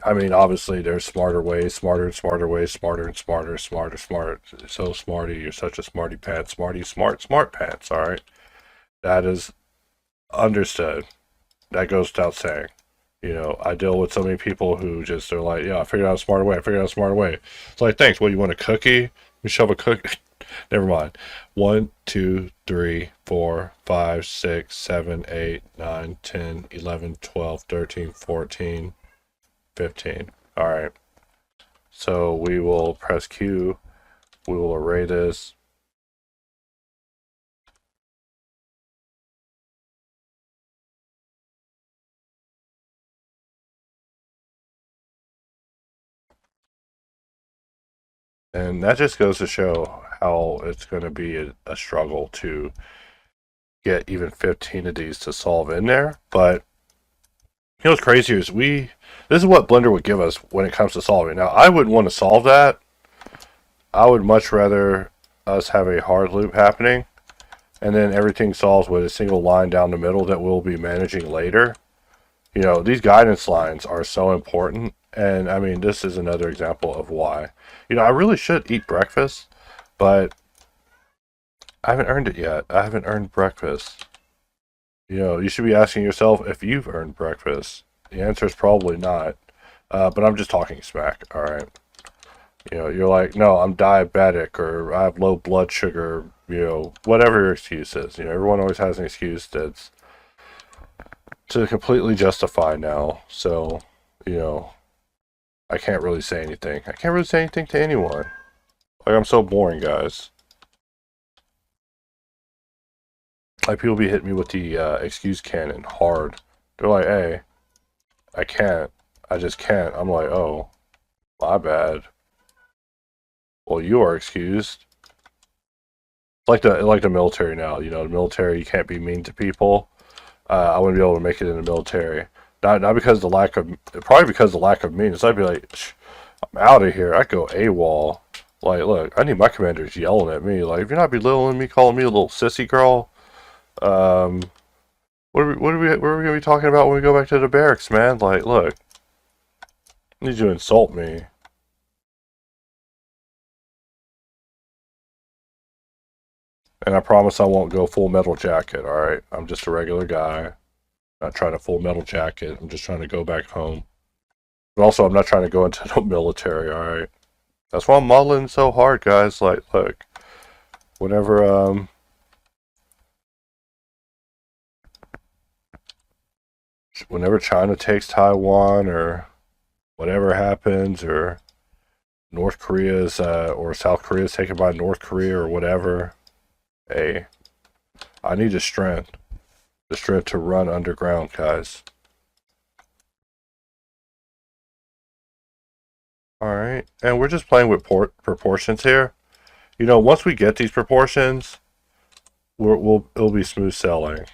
I mean, obviously, there's smarter ways, smarter and smarter ways, smarter and smarter, smarter, smart. So smarty, you're such a smarty pants, smarty, smart pants. All right, that is understood. That goes without saying. I deal with so many people who just are like, yeah, I figured out a smarter way. I figured out a smarter way. It's like, thanks. What, you want a cookie? Let me shove a cookie. Never mind. 1, 2, 3, 4, 5, 6, 7, 8, 9, 10, 11, 12, 13, 14. 15. All right. So we will press Q. We will array this. And that just goes to show how it's going to be a struggle to get even 15 of these to solve in there. But what's crazy is this is what Blender would give us when it comes to solving. Now, I wouldn't want to solve that. I would much rather us have a hard loop happening, and then everything solves with a single line down the middle that we'll be managing later. These guidance lines are so important, and I mean, this is another example of why. I really should eat breakfast, but I haven't earned it yet. I haven't earned breakfast. You should be asking yourself if you've earned breakfast. The answer is probably not. But I'm just talking smack, all right? You're like, no, I'm diabetic, or I have low blood sugar, whatever your excuse is. Everyone always has an excuse that's to completely justify now. So, I can't really say anything. I can't really say anything to anyone. Like, I'm so boring, guys. Like, people be hitting me with the excuse cannon hard. They're like, hey, I can't. I just can't. I'm like, oh, my bad. Well, you are excused. Like the military now. The military, you can't be mean to people. I wouldn't be able to make it in the military. Not because of the lack of, probably because of the lack of meanness. I'd be like, I'm out of here. I'd go AWOL. Like, look, I need my commanders yelling at me. Like, if you're not belittling me, calling me a little sissy girl, what are we gonna be talking about when we go back to the barracks, man? Like, look, I need you to insult me. And I promise I won't go full metal jacket, alright? I'm just a regular guy. Not trying to full metal jacket. I'm just trying to go back home. But also, I'm not trying to go into the military, alright? That's why I'm modeling so hard, guys. Like, look. Whenever China takes Taiwan, or whatever happens, or North Korea's, or South Korea's taken by North Korea, or whatever, hey, I need the strength. The strength to run underground, guys. Alright, and we're just playing with proportions here. Once we get these proportions, it'll be smooth sailing.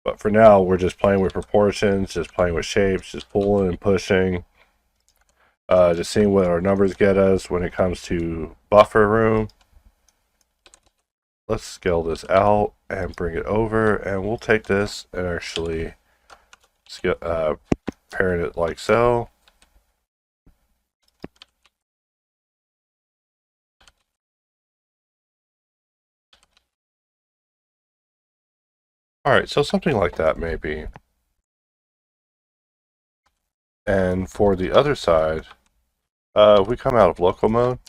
But for now, we're just playing with proportions, just playing with shapes, just pulling and pushing. Just seeing what our numbers get us when it comes to buffer room. Let's scale this out and bring it over, and we'll take this and actually parent it like so. Alright, so something like that maybe. And for the other side, we come out of local mode.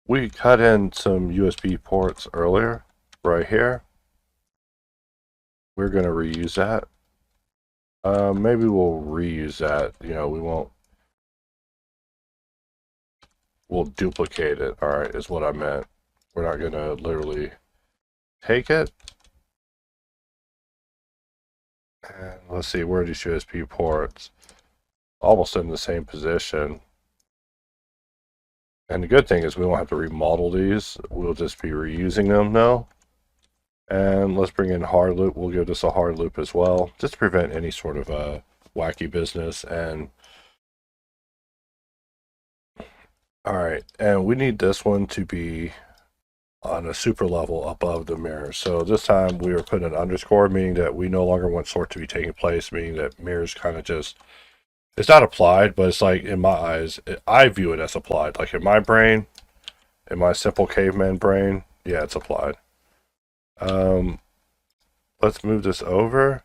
We cut in some USB ports earlier, right here. We're going to reuse that. Maybe we'll reuse that. You know, we'll duplicate it. Alright, is what I meant. We're not going to literally take it. And let's see, where are these USB ports? Almost in the same position. And the good thing is we won't have to remodel these. We'll just be reusing them now. And let's bring in hard loop. We'll give this a hard loop as well, just to prevent any sort of wacky business. And all right, and we need this one to be on a super level above the mirror. So this time we were putting an underscore, meaning that we no longer want sort to be taking place, meaning that mirrors kind of just, it's not applied, but it's like in my eyes, I view it as applied. Like in my brain, in my simple caveman brain, yeah, it's applied. Let's move this over.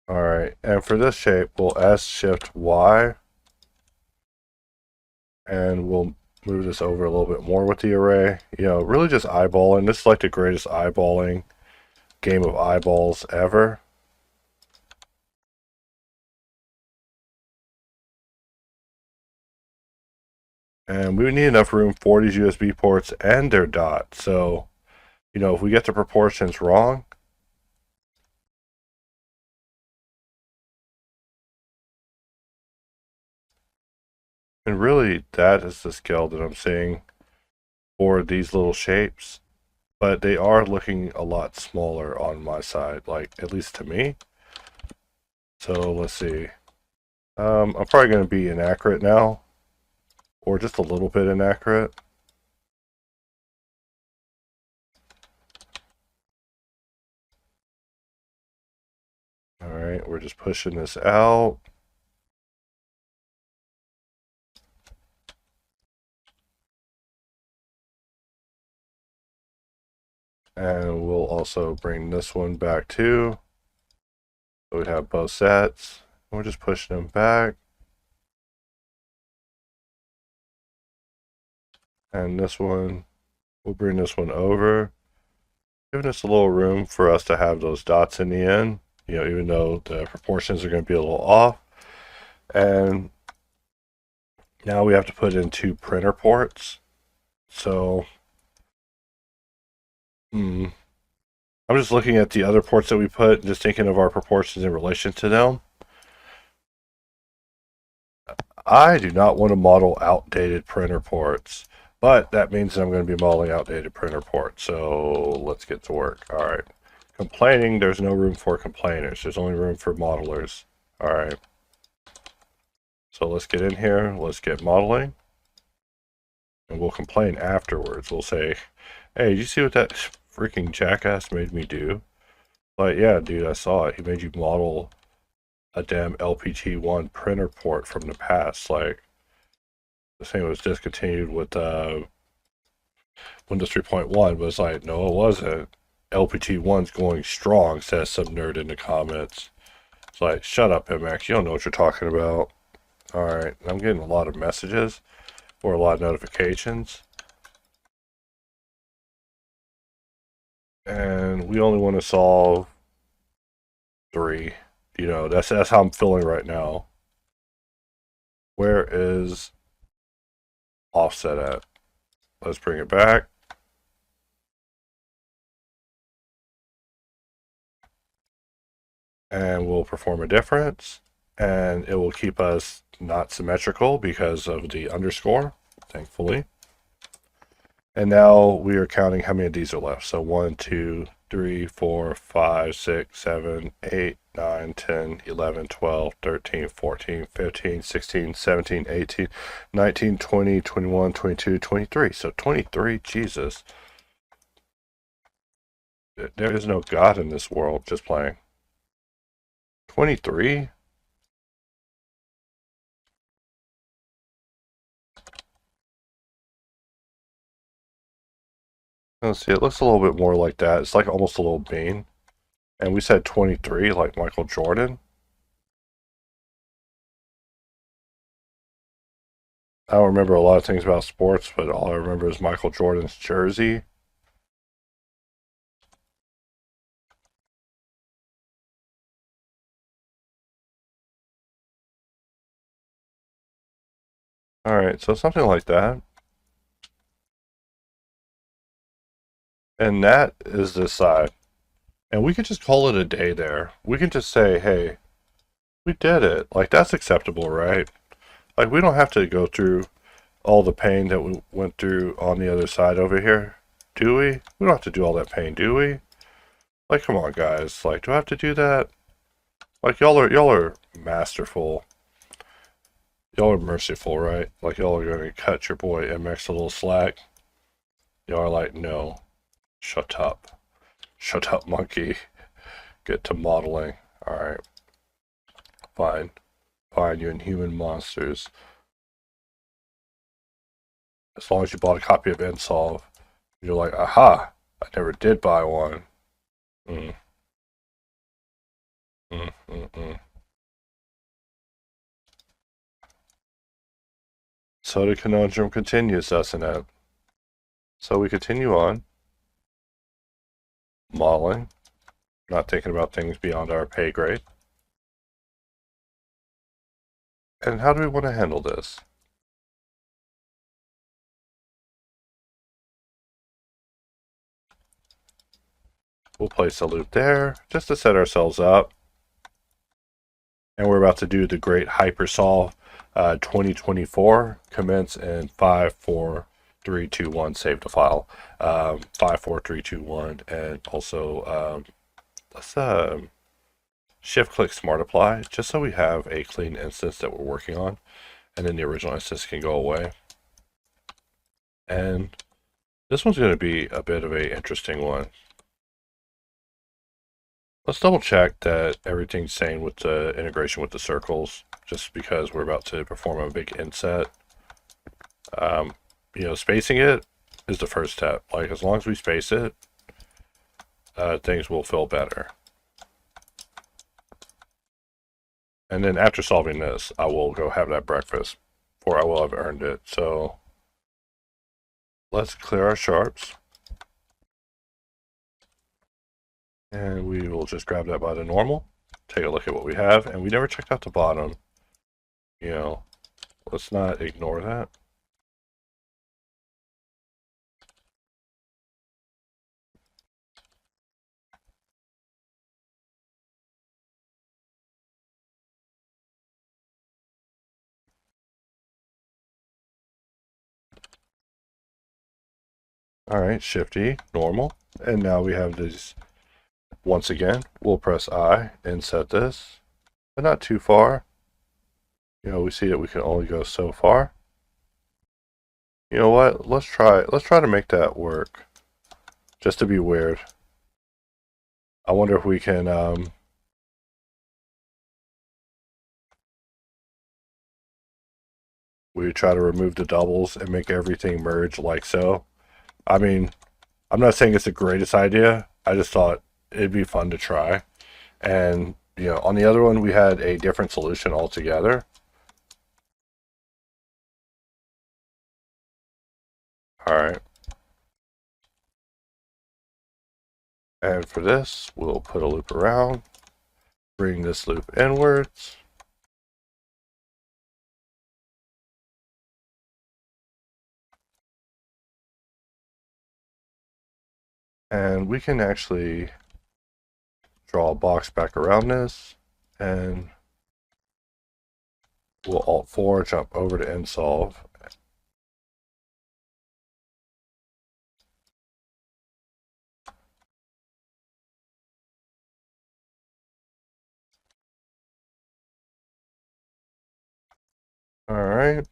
All right, and for this shape, we'll S shift Y, and we'll move this over a little bit more with the array. You know, really just eyeballing. This is like the greatest eyeballing game of eyeballs ever. And we need enough room for these USB ports and their dots. So, you know, if we get the proportions wrong, and really that is the scale that I'm seeing for these little shapes. But they are looking a lot smaller on my side, like at least to me. So let's see. I'm probably going to be inaccurate now, or just a little bit inaccurate. All right, we're just pushing this out. And we'll also bring this one back too. So we have both sets. We're just pushing them back. And this one, we'll bring this one over, giving us a little room for us to have those dots in the end, you know, even though the proportions are going to be a little off. And now we have to put in 2 printer ports. So, I'm just looking at the other ports that we put, just thinking of our proportions in relation to them. I do not want to model outdated printer ports, but that means that I'm going to be modeling outdated printer ports. So let's get to work. All right. Complaining, there's no room for complainers. There's only room for modelers. All right. So let's get in here. Let's get modeling. And we'll complain afterwards. We'll say, hey, did you see what that freaking jackass made me do? Like, yeah, dude, I saw it. He made you model a damn LPT1 printer port from the past. Like, this thing was discontinued with Windows 3.1, but it's like, no, it wasn't. LPT1's going strong, says some nerd in the comments. It's like, shut up, MX. You don't know what you're talking about. Alright, I'm getting a lot of messages or a lot of notifications. And we only want to solve 3. You know, that's how I'm feeling right now. Where is offset at? Let's bring it back. And we'll perform a difference. And it will keep us not symmetrical because of the underscore, thankfully. And now we are counting how many of these are left. So 1, 2, 3, 4, 5, 6, 7, 8, 9, 10, 11, 12, 13, 14, 15, 16, 17, 18, 19, 20, 21, 22, 23. So 23, Jesus. There is no God in this world, just playing. 23? Let's see, it looks a little bit more like that. It's like almost a little bean. And we said 23, like Michael Jordan. I don't remember a lot of things about sports, but all I remember is Michael Jordan's jersey. Alright, so something like that. And that is this side. And we could just call it a day there. We can just say, hey, we did it. Like, that's acceptable, right? Like, we don't have to go through all the pain that we went through on the other side over here, do we? We don't have to do all that pain, do we? Like, come on, guys. Like, do I have to do that? Like, y'all are masterful. Y'all are merciful, right? Like, y'all are going to cut your boy MX a little slack. Y'all are like, no. Shut up. Shut up, monkey. Get to modeling. Alright. Fine. Fine, you inhuman monsters. As long as you bought a copy of Nsolve, you're like, aha! I never did buy one. Mm. Mm, mm, mm. So the conundrum continues, doesn't it? So we continue on. Modeling. Not thinking about things beyond our pay grade. And how do we want to handle this? We'll place a loop there, just to set ourselves up. And we're about to do the great Hypersolve 2024. Commence in 5, 4, 3, 2, 1. Save the file. 5, 4, 3, 2, 1. And also, let's shift-click Smart Apply, just so we have a clean instance that we're working on. And then the original instance can go away. And this one's going to be a bit of an interesting one. Let's double check that everything's sane with the integration with the circles, just because we're about to perform a big inset. Spacing it is the first step. Like, as long as we space it, things will feel better. And then after solving this, I will go have that breakfast, for I will have earned it. So let's clear our sharps. And we will just grab that by the normal, take a look at what we have, and we never checked out the bottom. Let's not ignore that. Alright, Shift E, normal. And now we have these. Once again, we'll press I, inset this, but not too far. We see that we can only go so far. You know what? Let's try to make that work. Just to be weird. I wonder if we can we try to remove the doubles and make everything merge like so. I mean, I'm not saying it's the greatest idea. I just thought it'd be fun to try. And, on the other one, we had a different solution altogether. Alright. And for this, we'll put a loop around, bring this loop inwards. And we can actually draw a box back around this, and we'll Alt 4, jump over to Nsolve. All right.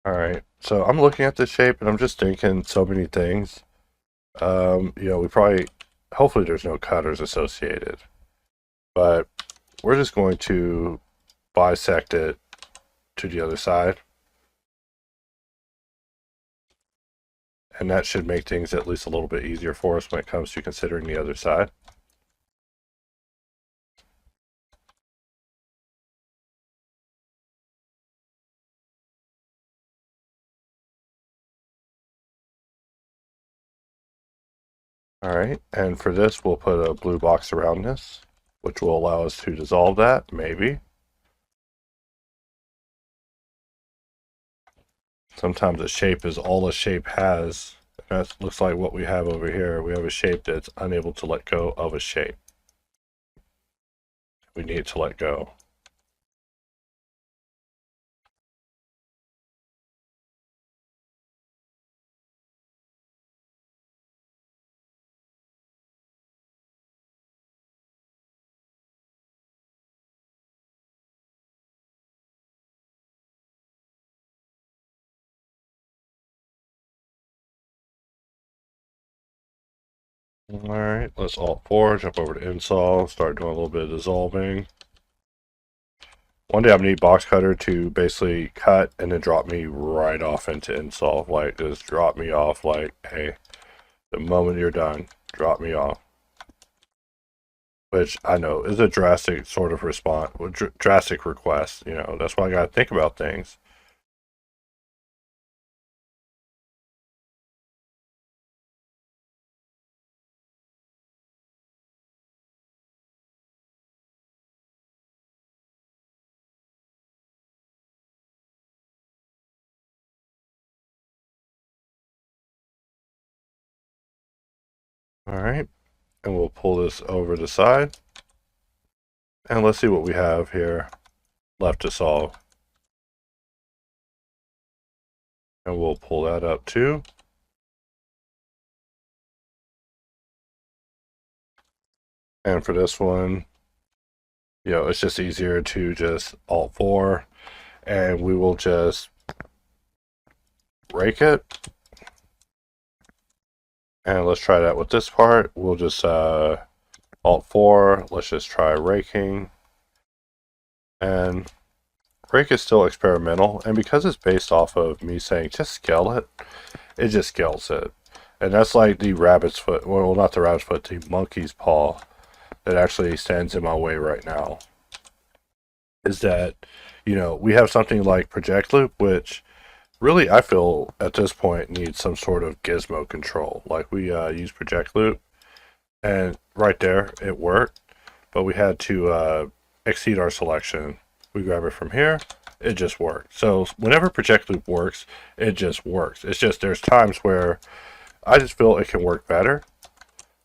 All right. So I'm looking at this shape and I'm just thinking so many things. We probably, hopefully there's no cutters associated, but we're just going to bisect it to the other side. And that should make things at least a little bit easier for us when it comes to considering the other side. All right, and for this, we'll put a blue box around this, which will allow us to dissolve that, maybe. Sometimes a shape is all a shape has. That looks like what we have over here. We have a shape that's unable to let go of a shape. We need to let go. All right, let's Alt 4, jump over to install, start doing a little bit of dissolving. One day I'm gonna need boxcutter to basically cut and then drop me right off into install. Like, just drop me off, like, hey, the moment you're done, drop me off. Which I know is a drastic sort of response, drastic request. That's why I gotta think about things. All right, and we'll pull this over the side. And let's see what we have here left to solve. And we'll pull that up too. And for this one, it's just easier to just Alt 4 and we will just rake it. And let's try that with this part. We'll just Alt 4, let's just try raking. And rake is still experimental, and because it's based off of me saying just scale it, it just scales it. And that's like the rabbit's foot, well, not the rabbit's foot, the monkey's paw that actually stands in my way right now. Is that, we have something like project loop, which really I feel at this point needs some sort of gizmo control. Like we use project loop, and right there it worked, but we had to exceed our selection. We grab it from here, it just worked. So whenever project loop works, it just works. It's just there's times where I just feel it can work better,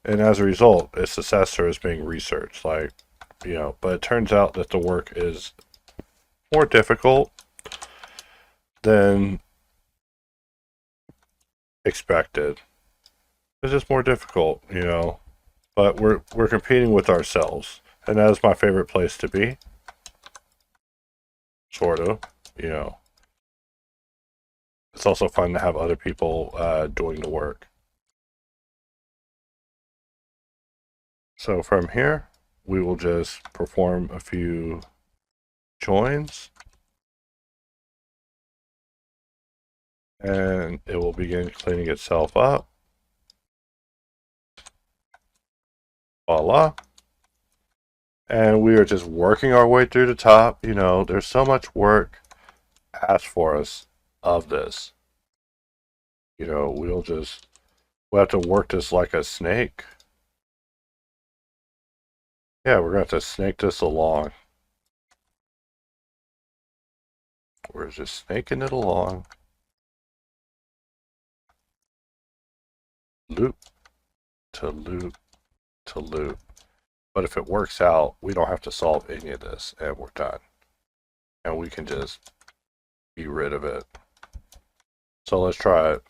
and as a result, its successor is being researched. Like, but it turns out that the work is more difficult than expected. It's just more difficult, but we're competing with ourselves, and that is my favorite place to be. Sort of, It's also fun to have other people doing the work. So from here, we will just perform a few joins, and it will begin cleaning itself up. Voila. And we are just working our way through the top. There's so much work asked for us of this. We'll have to work this like a snake. Yeah, we're going to have to snake this along. We're just snaking it along. Loop to loop to loop. But if it works out, we don't have to solve any of this, and we're done. And we can just be rid of it. So let's try it.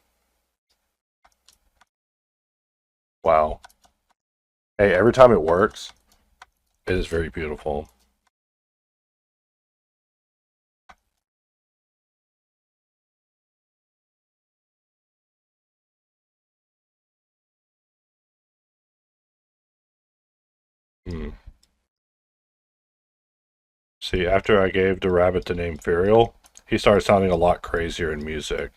Wow. Hey, every time it works, it is very beautiful. See, after I gave the rabbit the name Furiel, he started sounding a lot crazier in music.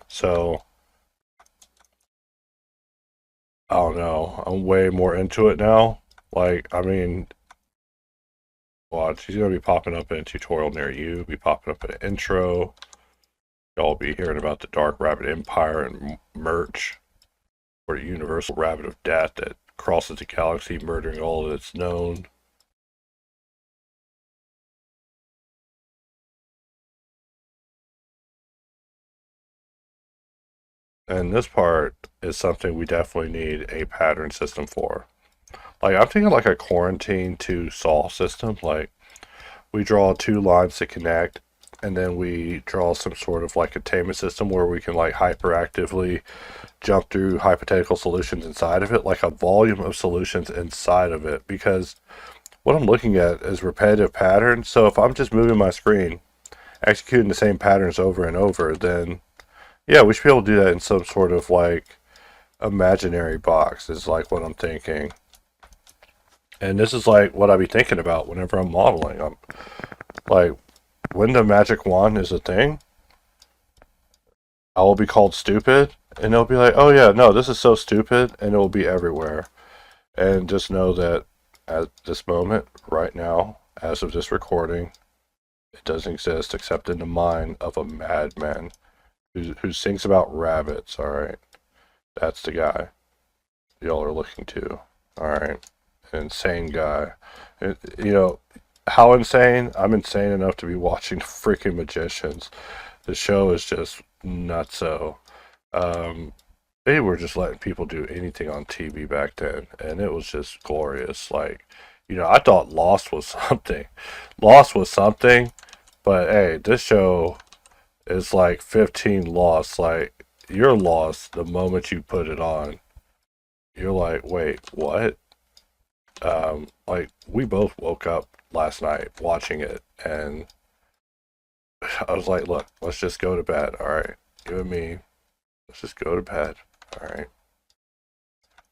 So, I don't know. I'm way more into it now. Like, I mean, watch, he's gonna be popping up in a tutorial near you, be popping up in an intro. Y'all be hearing about the Dark Rabbit Empire and merch, or the Universal Rabbit of Death that crosses the galaxy, murdering all that's known. And this part is something we definitely need a pattern system for. Like, I'm thinking like a quarantine to solve system. Like, we draw two lines to connect, and then we draw some sort of like containment system where we can like hyperactively jump through hypothetical solutions inside of it, like a volume of solutions inside of it. Because what I'm looking at is repetitive patterns. So if I'm just moving my screen, executing the same patterns over and over, then yeah, we should be able to do that in some sort of like imaginary box, is like what I'm thinking. And this is like what I be thinking about whenever I'm modeling. I'm like, when the magic wand is a thing, I will be called stupid, and they'll be like, oh yeah, no, this is so stupid, and it will be everywhere. And just know that at this moment, right now, as of this recording, it doesn't exist except in the mind of a madman who sings about rabbits, alright? That's the guy y'all are looking to, alright? An insane guy. You know, how insane? I'm insane enough to be watching freaking magicians. The show is just nutso. They were just letting people do anything on TV back then, and it was just glorious. Like, you know, I thought Lost was something. Lost was something, but hey, this show is like 15 Lost. Like, you're lost the moment you put it on. You're like, wait, what? Like, we both woke up last night watching it, and I was like, look, let's just go to bed. All right, you and me, let's just go to bed. All right,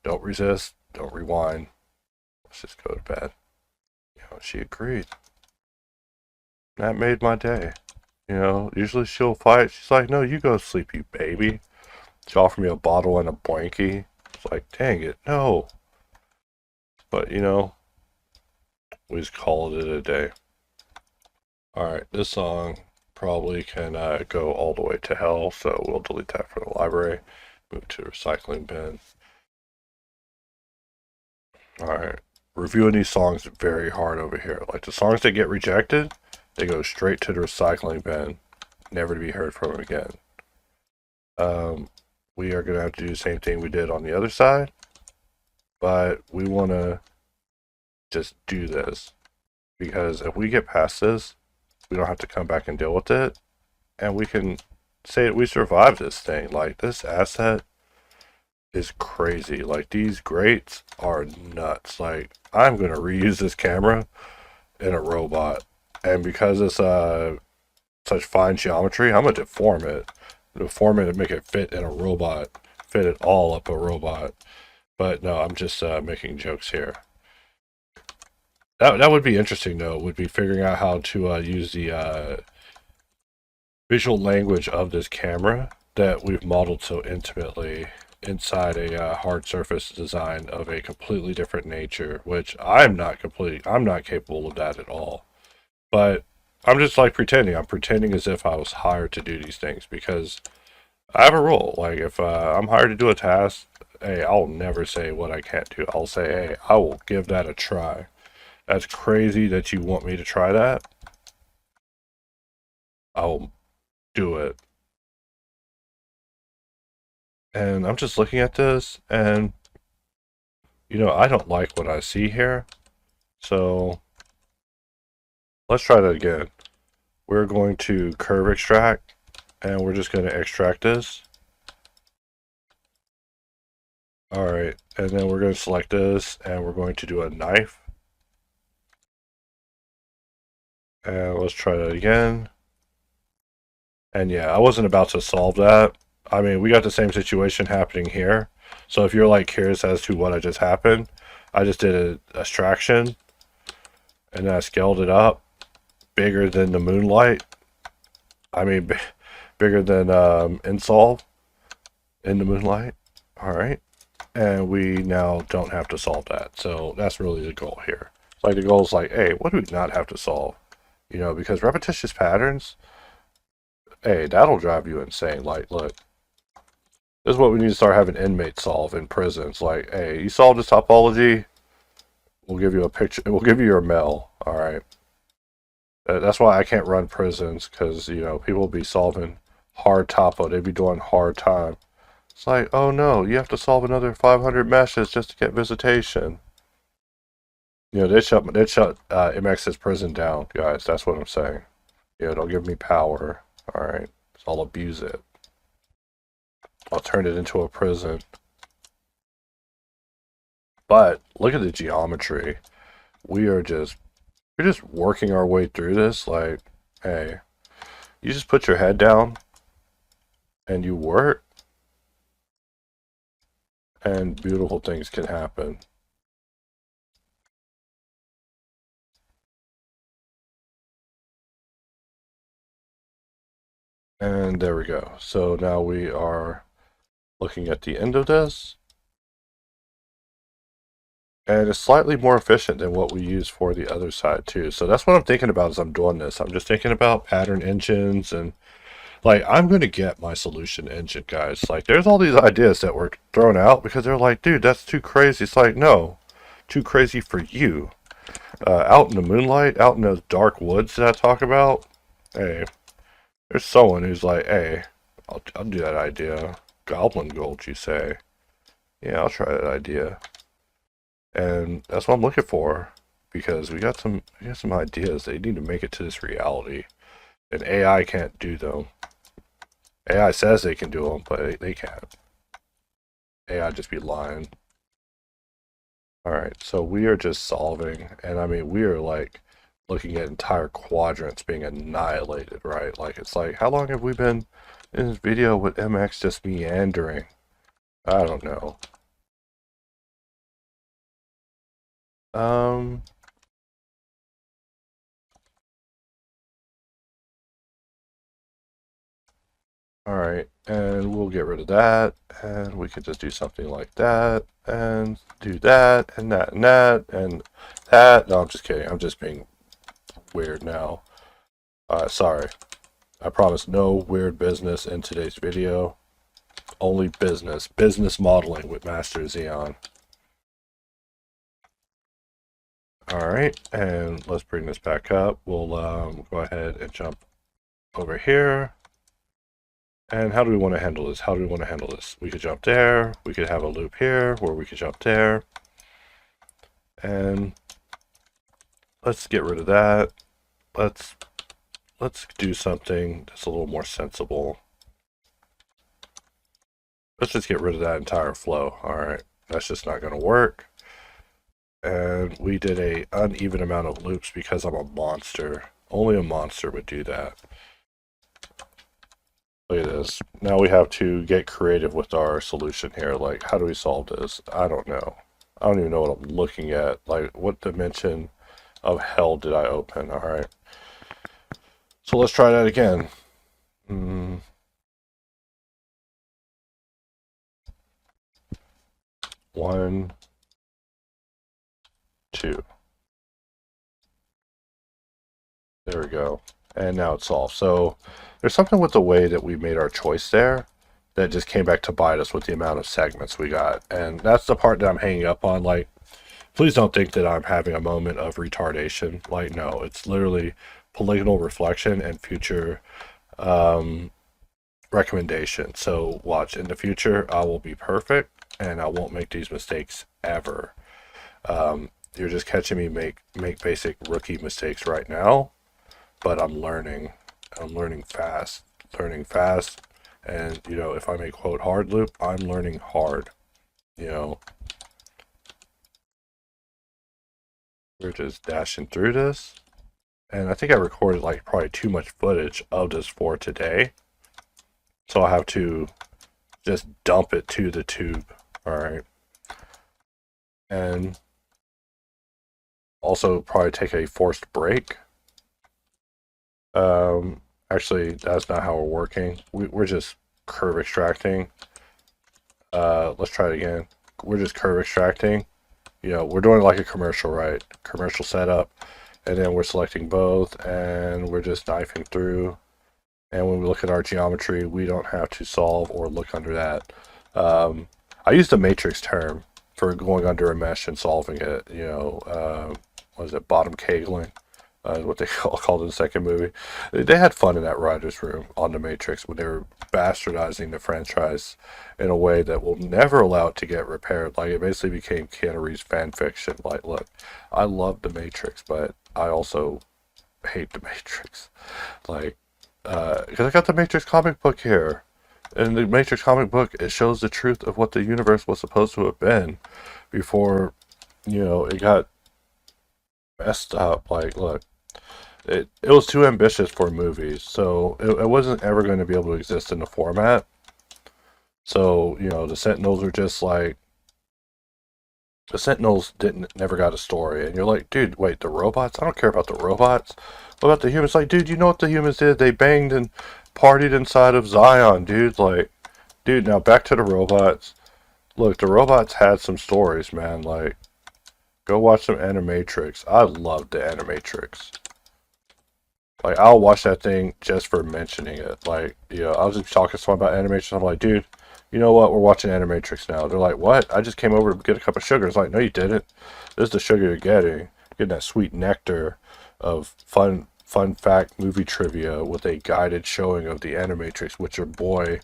don't resist, don't rewind. Let's just go to bed. You know, she agreed. That made my day. You know, usually she'll fight. She's like, no, you go to sleep, you baby. She offered me a bottle and a blankie. It's like, dang it, no. But, you know, we just called it a day. Alright, this song probably can go all the way to hell, so we'll delete that from the library. Move to the recycling bin. Alright, reviewing these songs very hard over here. Like, the songs that get rejected, they go straight to the recycling bin, never to be heard from again. We are going to have to do the same thing we did on the other side, but we want to just do this, because if we get past this, we don't have to come back and deal with it, and we can say that we survived this thing. Like, this asset is crazy. Like, these grates are nuts. Like, I'm going to reuse this camera in a robot, and because it's such fine geometry, I'm going to deform it and make it fit in a robot, fit it all up a robot. But no, I'm just making jokes here. That would be interesting, though, would be figuring out how to use the visual language of this camera that we've modeled so intimately inside a hard surface design of a completely different nature, which I'm not capable of that at all. But I'm just like pretending. I'm pretending as if I was hired to do these things, because I have a role. Like, if I'm hired to do a task, hey, I'll never say what I can't do. I'll say, hey, I will give that a try. That's crazy that you want me to try that. I'll do it. And I'm just looking at this, and, you know, I don't like what I see here. So, let's try that again. we're going to curve extract, and we're just going to extract this. Alright, and then we're going to select this, and we're going to do a knife. And let's try that again. And yeah, I wasn't about to solve that. I mean, we got the same situation happening here. So if you're like curious as to what I just happened, I just did an extraction, and then I scaled it up bigger than the moonlight. I mean, bigger than insolve in the moonlight. Alright. And we now don't have to solve that. So that's really the goal here. It's like the goal is like, hey, what do we not have to solve? You know, because repetitious patterns, hey, that'll drive you insane. Like, look, this is what we need to start having inmates solve in prisons. Like, hey, you solve this topology, we'll give you a picture, we'll give you your mail. Alright. That's why I can't run prisons, because, you know, people will be solving hard topo. They'd be doing hard time. It's like, oh no, you have to solve another 500 meshes just to get visitation. You know, they shut MX's prison down, guys. That's what I'm saying. You know, don't give me power. Alright. So I'll abuse it. I'll turn it into a prison. But look at the geometry. We're just working our way through this. Like, hey, you just put your head down and you work, and beautiful things can happen. And there we go. So now we are looking at the end of this. And it's slightly more efficient than what we use for the other side too. So that's what I'm thinking about as I'm doing this. I'm just thinking about pattern engines, and like, I'm going to get my solution engine, guys. Like, there's all these ideas that were thrown out because they're like, dude, that's too crazy. It's like, no, too crazy for you. Out in the moonlight, out in those dark woods that I talk about, hey, there's someone who's like, hey, I'll do that idea. Goblin gold, you say? Yeah, I'll try that idea. And that's what I'm looking for, because we got some ideas. They need to make it to this reality, and AI can't do them. AI says they can do them, but they can't. AI just be lying. Alright, so we are just solving, and I mean, we are like looking at entire quadrants being annihilated, right? Like, it's like, how long have we been in this video with MX just meandering? I don't know. Alright, and we'll get rid of that, and we could just do something like that, and do that, and that, and that, and that. No, I'm just kidding. I'm just being weird now. Sorry. I promise no weird business in today's video. Only business. Business modeling with Master Xeon. Alright, and let's bring this back up. We'll go ahead and jump over here. And how do we want to handle this? How do we want to handle this? We could jump there. We could have a loop here where we could jump there. And let's get rid of that. Let's do something that's a little more sensible. Let's just get rid of that entire flow. Alright, that's just not going to work. And we did a uneven amount of loops because I'm a monster. Only a monster would do that. Look at this. Now we have to get creative with our solution here. Like, how do we solve this? I don't know. I don't even know what I'm looking at. Like, what dimension of hell did I open? Alright. So let's try that again. 1, 2. There we go. And now it's solved. So there's something with the way that we made our choice there that just came back to bite us with the amount of segments we got. And that's the part that I'm hanging up on. Like, please don't think that I'm having a moment of retardation. Like, no, it's literally polygonal reflection and future recommendation. So watch, in the future, I will be perfect and I won't make these mistakes ever. You're just catching me make basic rookie mistakes right now. but I'm learning fast, and you know, if I make quote hard loop, I'm learning hard, you know. We're just dashing through this, and I think I recorded like probably too much footage of this for today, so I have to just dump it to the tube. All right, and also probably take a forced break. Actually, that's not how we're working. We're just curve extracting. Let's try it again. We're just curve extracting. You know, we're doing like a commercial, right? Commercial setup, and then we're selecting both, and we're just knifing through. And when we look at our geometry, we don't have to solve or look under that. I use the matrix term for going under a mesh and solving it. You know, what is it? Bottom kegling. What they called in the second movie. They had fun in that writer's room on the Matrix when they were bastardizing the franchise in a way that will never allow it to get repaired. Like, it basically became Keanu Reeves fan fiction. Like, look, I love the Matrix, but I also hate the Matrix. Like, because I got the Matrix comic book here. In the Matrix comic book, it shows the truth of what the universe was supposed to have been before, you know, it got messed up. Like, look. It was too ambitious for movies, so it wasn't ever going to be able to exist in the format. So, you know, the Sentinels are just like, the Sentinels never got a story, and you're like, dude, wait, the robots? I don't care about the robots. What about the humans? Like, dude, you know what the humans did? They banged and partied inside of Zion, dude. Like, dude, now back to the robots. Look, the robots had some stories, man. Like, go watch some Animatrix. I loved the Animatrix. Like, I'll watch that thing just for mentioning it. Like, you know, I was just talking to someone about Animatrix. I'm like, dude, you know what? We're watching Animatrix now. They're like, what? I just came over to get a cup of sugar. It's like, no, you didn't. This is the sugar you're getting. Getting that sweet nectar of fun fact movie trivia with a guided showing of the Animatrix with your boy,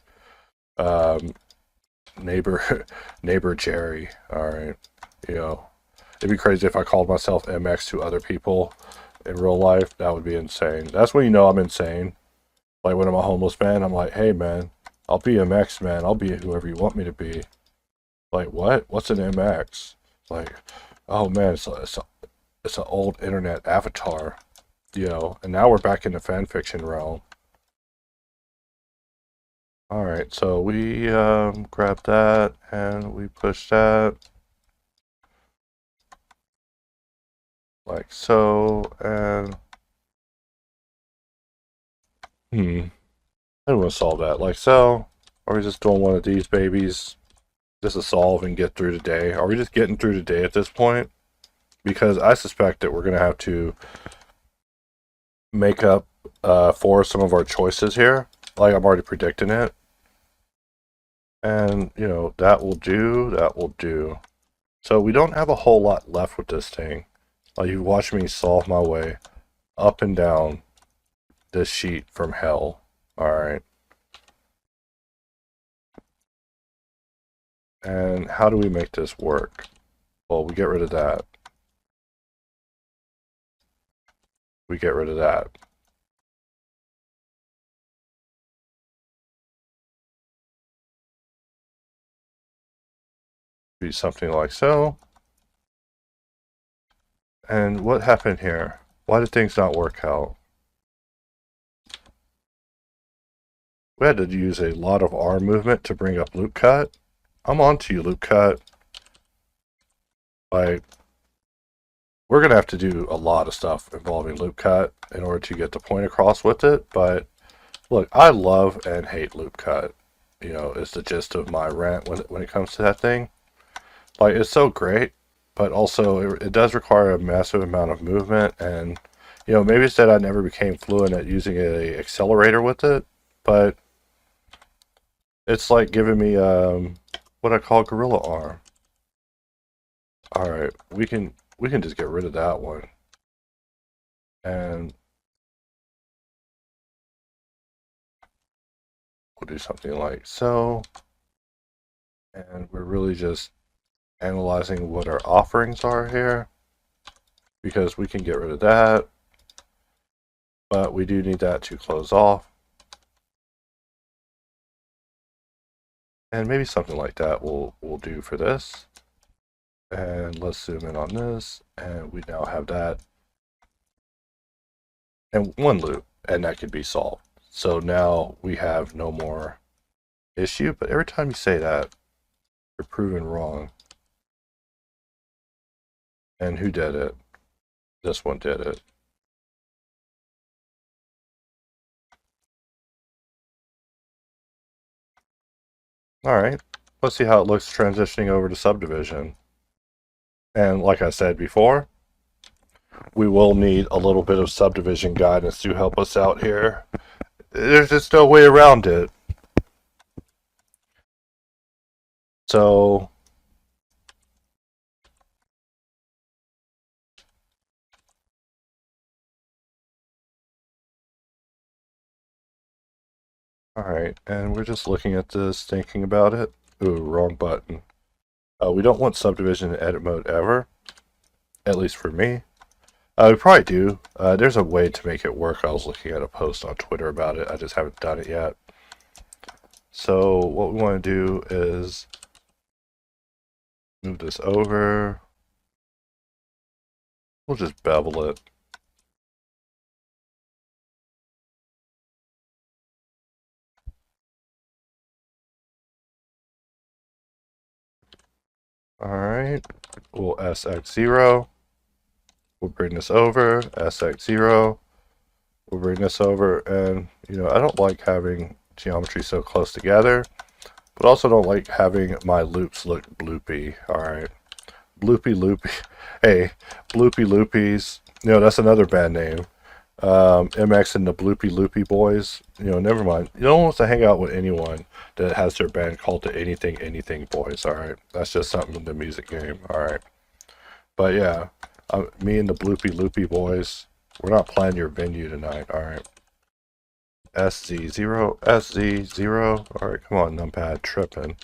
neighbor Jerry. All right, you know, it'd be crazy if I called myself MX to other people in real life. That would be insane. That's when you know I'm insane. Like, when I'm a homeless man, I'm like, hey man, I'll be MX, man. I'll be whoever you want me to be. Like, what? What's an MX? Like, oh man, it's an old internet avatar, you know. And now we're back in the fan fiction realm. All right, so we grab that and we push that like so, and I don't want to solve that like so. Are we just doing one of these babies just to solve and get through the day? Are we just getting through the day at this point? Because I suspect that we're going to have to make up for some of our choices here. Like, I'm already predicting it. And, you know, that will do. So we don't have a whole lot left with this thing. Like, you watch me solve my way up and down this sheet from hell. Alright. And how do we make this work? Well, we get rid of that. We get rid of that. Be something like so. And what happened here? Why did things not work out? We had to use a lot of arm movement to bring up loop cut. I'm on to you, loop cut. Like, we're going to have to do a lot of stuff involving loop cut in order to get the point across with it. But look, I love and hate loop cut. You know, it's the gist of my rant when it comes to that thing. Like, it's so great, but also it does require a massive amount of movement. And, you know, maybe it's that I never became fluent at using an accelerator with it, but it's like giving me what I call gorilla arm. All right, we can just get rid of that one, and we'll do something like so. And we're really just analyzing what our offerings are here, because we can get rid of that. but we do need that to close off. And maybe something like that will do for this. And let's zoom in on this, and we now have that. And one loop, and that could be solved. So now we have no more issue, but every time you say that, you're proven wrong. And who did it? This one did it. Alright, let's see how it looks transitioning over to subdivision. And like I said before, we will need a little bit of subdivision guidance to help us out here. There's just no way around it. So alright, and we're just looking at this, thinking about it. Ooh, wrong button. We don't want subdivision in edit mode ever, at least for me. We probably do. There's a way to make it work. I was looking at a post on Twitter about it. I just haven't done it yet. So what we want to do is move this over. We'll just bevel it. Alright, we'll SX0. We'll bring this over, SX0. We'll bring this over, and you know, I don't like having geometry so close together, but also don't like having my loops look bloopy. Alright, bloopy loopy. Hey, bloopy loopies. You know, that's another band name. MX and the Bloopy Loopy Boys. You know, never mind. You don't want to hang out with anyone that has their band called the Anything Anything Boys. Alright, that's just something in the music game. Alright, but yeah, me and the Bloopy Loopy Boys, we're not playing your venue tonight. Alright, SZ0, SZ0. Alright, come on, numpad, tripping.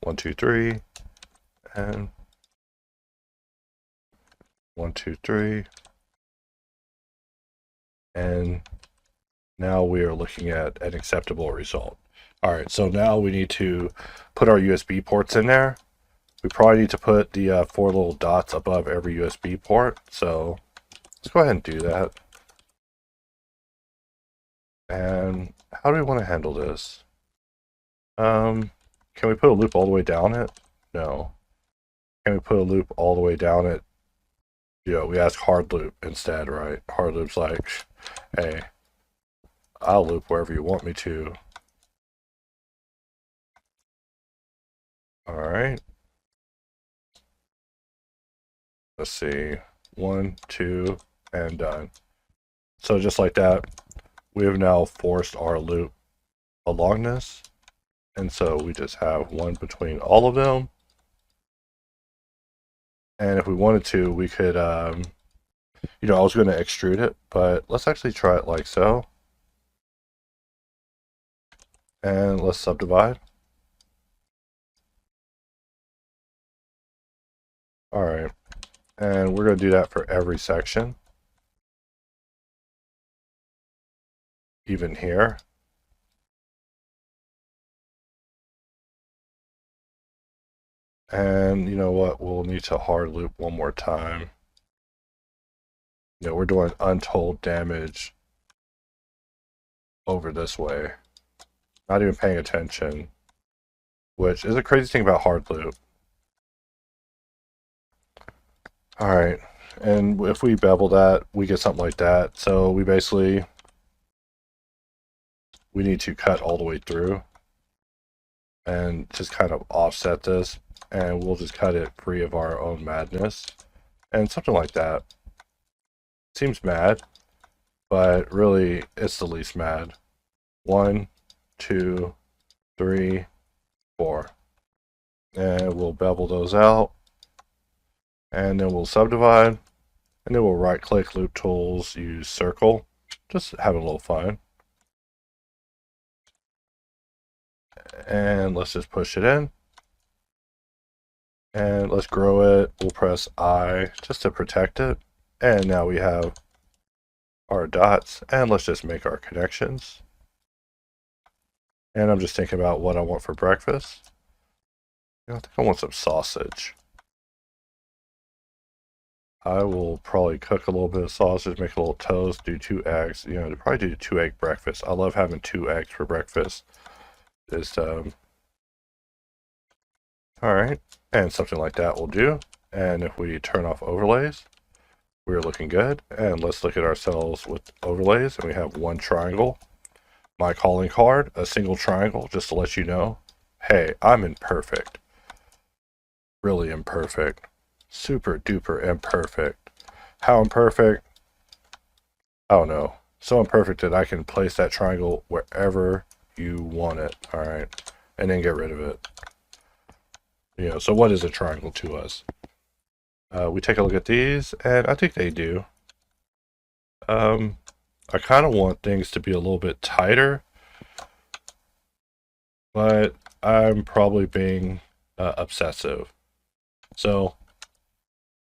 1, 2, 3, and 1, 2, 3. And now we are looking at an acceptable result. Alright, so now we need to put our USB ports in there. We probably need to put the 4 little dots above every USB port. So let's go ahead and do that. And how do we want to handle this? Can we put a loop all the way down it? No. Can we put a loop all the way down it? You know, we ask hard loop instead, right? Hard loop's like, hey, I'll loop wherever you want me to. Alright. Let's see. 1, 2, and done. So just like that, we have now forced our loop along this. And so we just have one between all of them. And if we wanted to, we could, you know, I was going to extrude it, but let's actually try it like so. And let's subdivide. Alright, and we're going to do that for every section. Even here. And you know what, we'll need to hard loop one more time. You know, we're doing untold damage over this way. Not even paying attention. Which is a crazy thing about hard loop. Alright, and if we bevel that, we get something like that. So we basically, we need to cut all the way through. And just kind of offset this. And we'll just cut it free of our own madness. And something like that. Seems mad, but really it's the least mad. 1, 2, 3, 4. And we'll bevel those out. And then we'll subdivide. And then we'll right click loop tools, use circle. Just having a little fun. And let's just push it in. And let's grow it. We'll press I just to protect it. And now we have our dots, and let's just make our connections. And I'm just thinking about what I want for breakfast. I think I want some sausage. I will probably cook a little bit of sausage, make a little toast, do 2 eggs. You know, probably do 2 egg breakfast. I love having 2 eggs for breakfast. Just all right, and something like that will do. And if we turn off overlays, we're looking good. And let's look at ourselves with overlays, and we have 1 triangle. My calling card, a single triangle, just to let you know, hey, I'm imperfect. Really imperfect. Super duper imperfect. How imperfect? I don't know. So imperfect that I can place that triangle wherever you want it. All right, and then get rid of it. You know, so what is a triangle to us? We take a look at these, and I think they do. I kind of want things to be a little bit tighter, but I'm probably being obsessive. So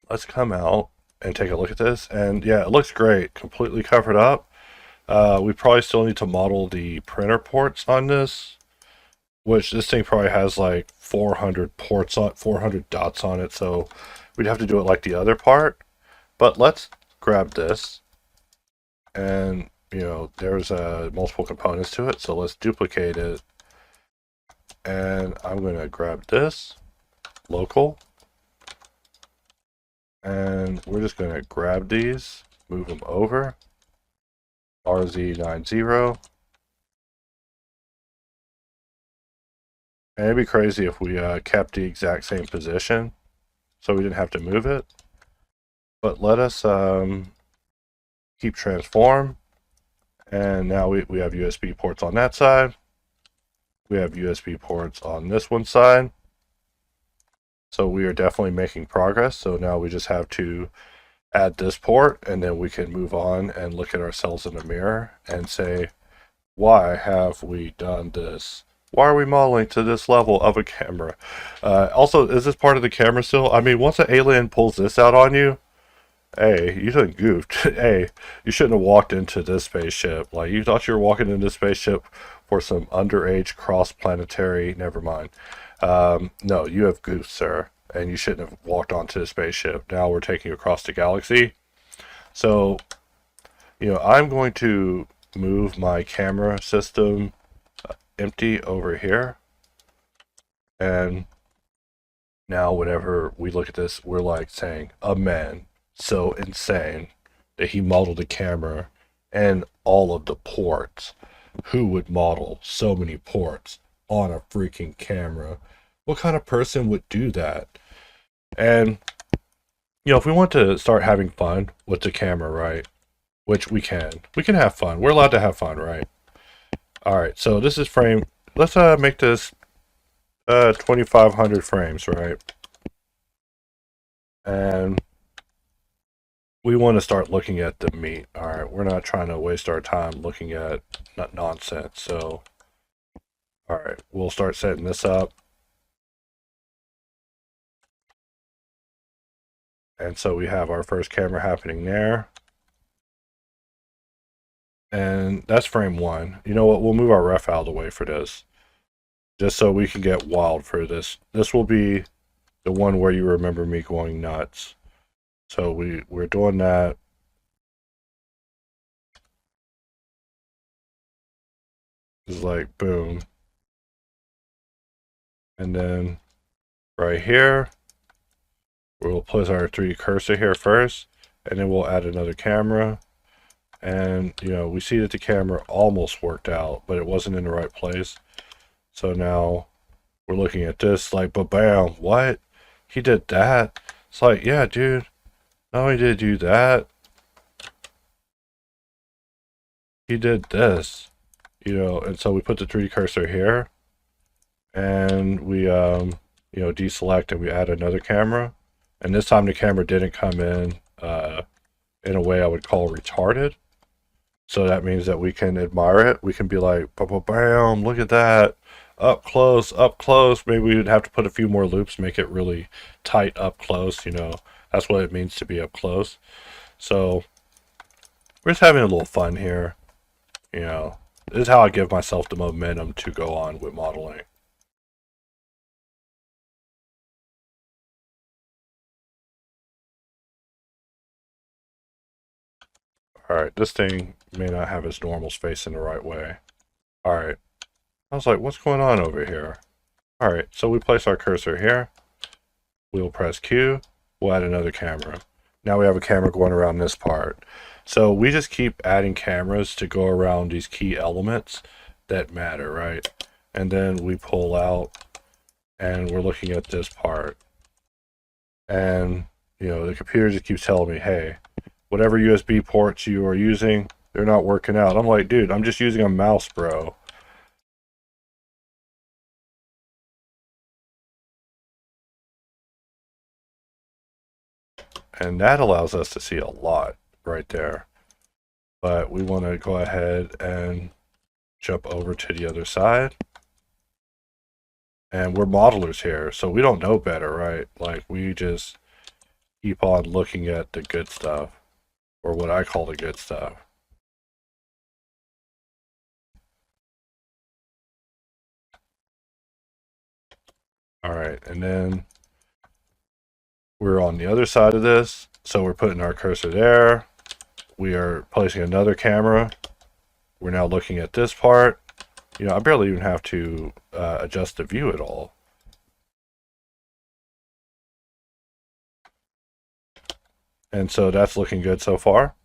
let's come out and take a look at this. And yeah, it looks great, completely covered up. We probably still need to model the printer ports on this, which this thing probably has like 400 ports on 400 dots on it. So we'd have to do it like the other part. But let's grab this, and you know, there's multiple components to it. So let's duplicate it, and I'm going to grab this local, and we're just going to grab these, move them over, RZ90. And it'd be crazy if we kept the exact same position, so we didn't have to move it. But let us keep transform, and now we have USB ports on that side. We have USB ports on this one side. So we are definitely making progress. So now we just have to add this port, and then we can move on and look at ourselves in the mirror and say, why have we done this? Why are we modeling to this level of a camera? Also, is this part of the camera still? I mean, once an alien pulls this out on you, hey, you done goofed. Hey, you shouldn't have walked into this spaceship. Like, you thought you were walking into this spaceship for some underage cross-planetary, never mind. No, you have goofed, sir, and you shouldn't have walked onto the spaceship. Now we're taking you across the galaxy. So, you know, I'm going to move my camera system empty over here, and now whenever we look at this, we're like saying, a man so insane that he modeled a camera and all of the ports. Who would model so many ports on a freaking camera? What kind of person would do that? And you know, if we want to start having fun with the camera, right, which we can have fun. We're allowed to have fun, right? All right, so this is frame. Let's make this 2500 frames, right? And we want to start looking at the meat. All right, we're not trying to waste our time looking at nonsense. So, all right, we'll start setting this up. And so we have our first camera happening there. And that's frame 1. You know what? We'll move our ref out of the way for this, just so we can get wild for this. This will be the one where you remember me going nuts. So we're doing that. It's like boom. And then right here, we'll place our 3D cursor here first, and then we'll add another camera. And you know, we see that the camera almost worked out, but it wasn't in the right place. So now we're looking at this like, but bam, what? He did that? It's like, yeah, dude, not only did he do that, he did this, you know. And so we put the 3D cursor here, and we, you know, deselect, and we add another camera. And this time the camera didn't come in a way I would call retarded. So that means that we can admire it. We can be like, bam, look at that. Up close, up close. Maybe we would have to put a few more loops, make it really tight up close, you know. That's what it means to be up close. So we're just having a little fun here. You know, this is how I give myself the momentum to go on with modeling. Alright, this thing may not have its normals facing the right way. Alright, I was like, what's going on over here? Alright, so we place our cursor here. We'll press Q. We'll add another camera. Now we have a camera going around this part. So we just keep adding cameras to go around these key elements that matter, right? And then we pull out and we're looking at this part. And, you know, the computer just keeps telling me, hey, whatever USB ports you are using, they're not working out. I'm like, dude, I'm just using a mouse, bro. And that allows us to see a lot right there. But we want to go ahead and jump over to the other side. And we're modelers here, so we don't know better, right? Like, we just keep on looking at the good stuff, or what I call the good stuff. All right, and then we're on the other side of this, so we're putting our cursor there. We are placing another camera. We're now looking at this part. You know, I barely even have to adjust the view at all. And so that's looking good so far.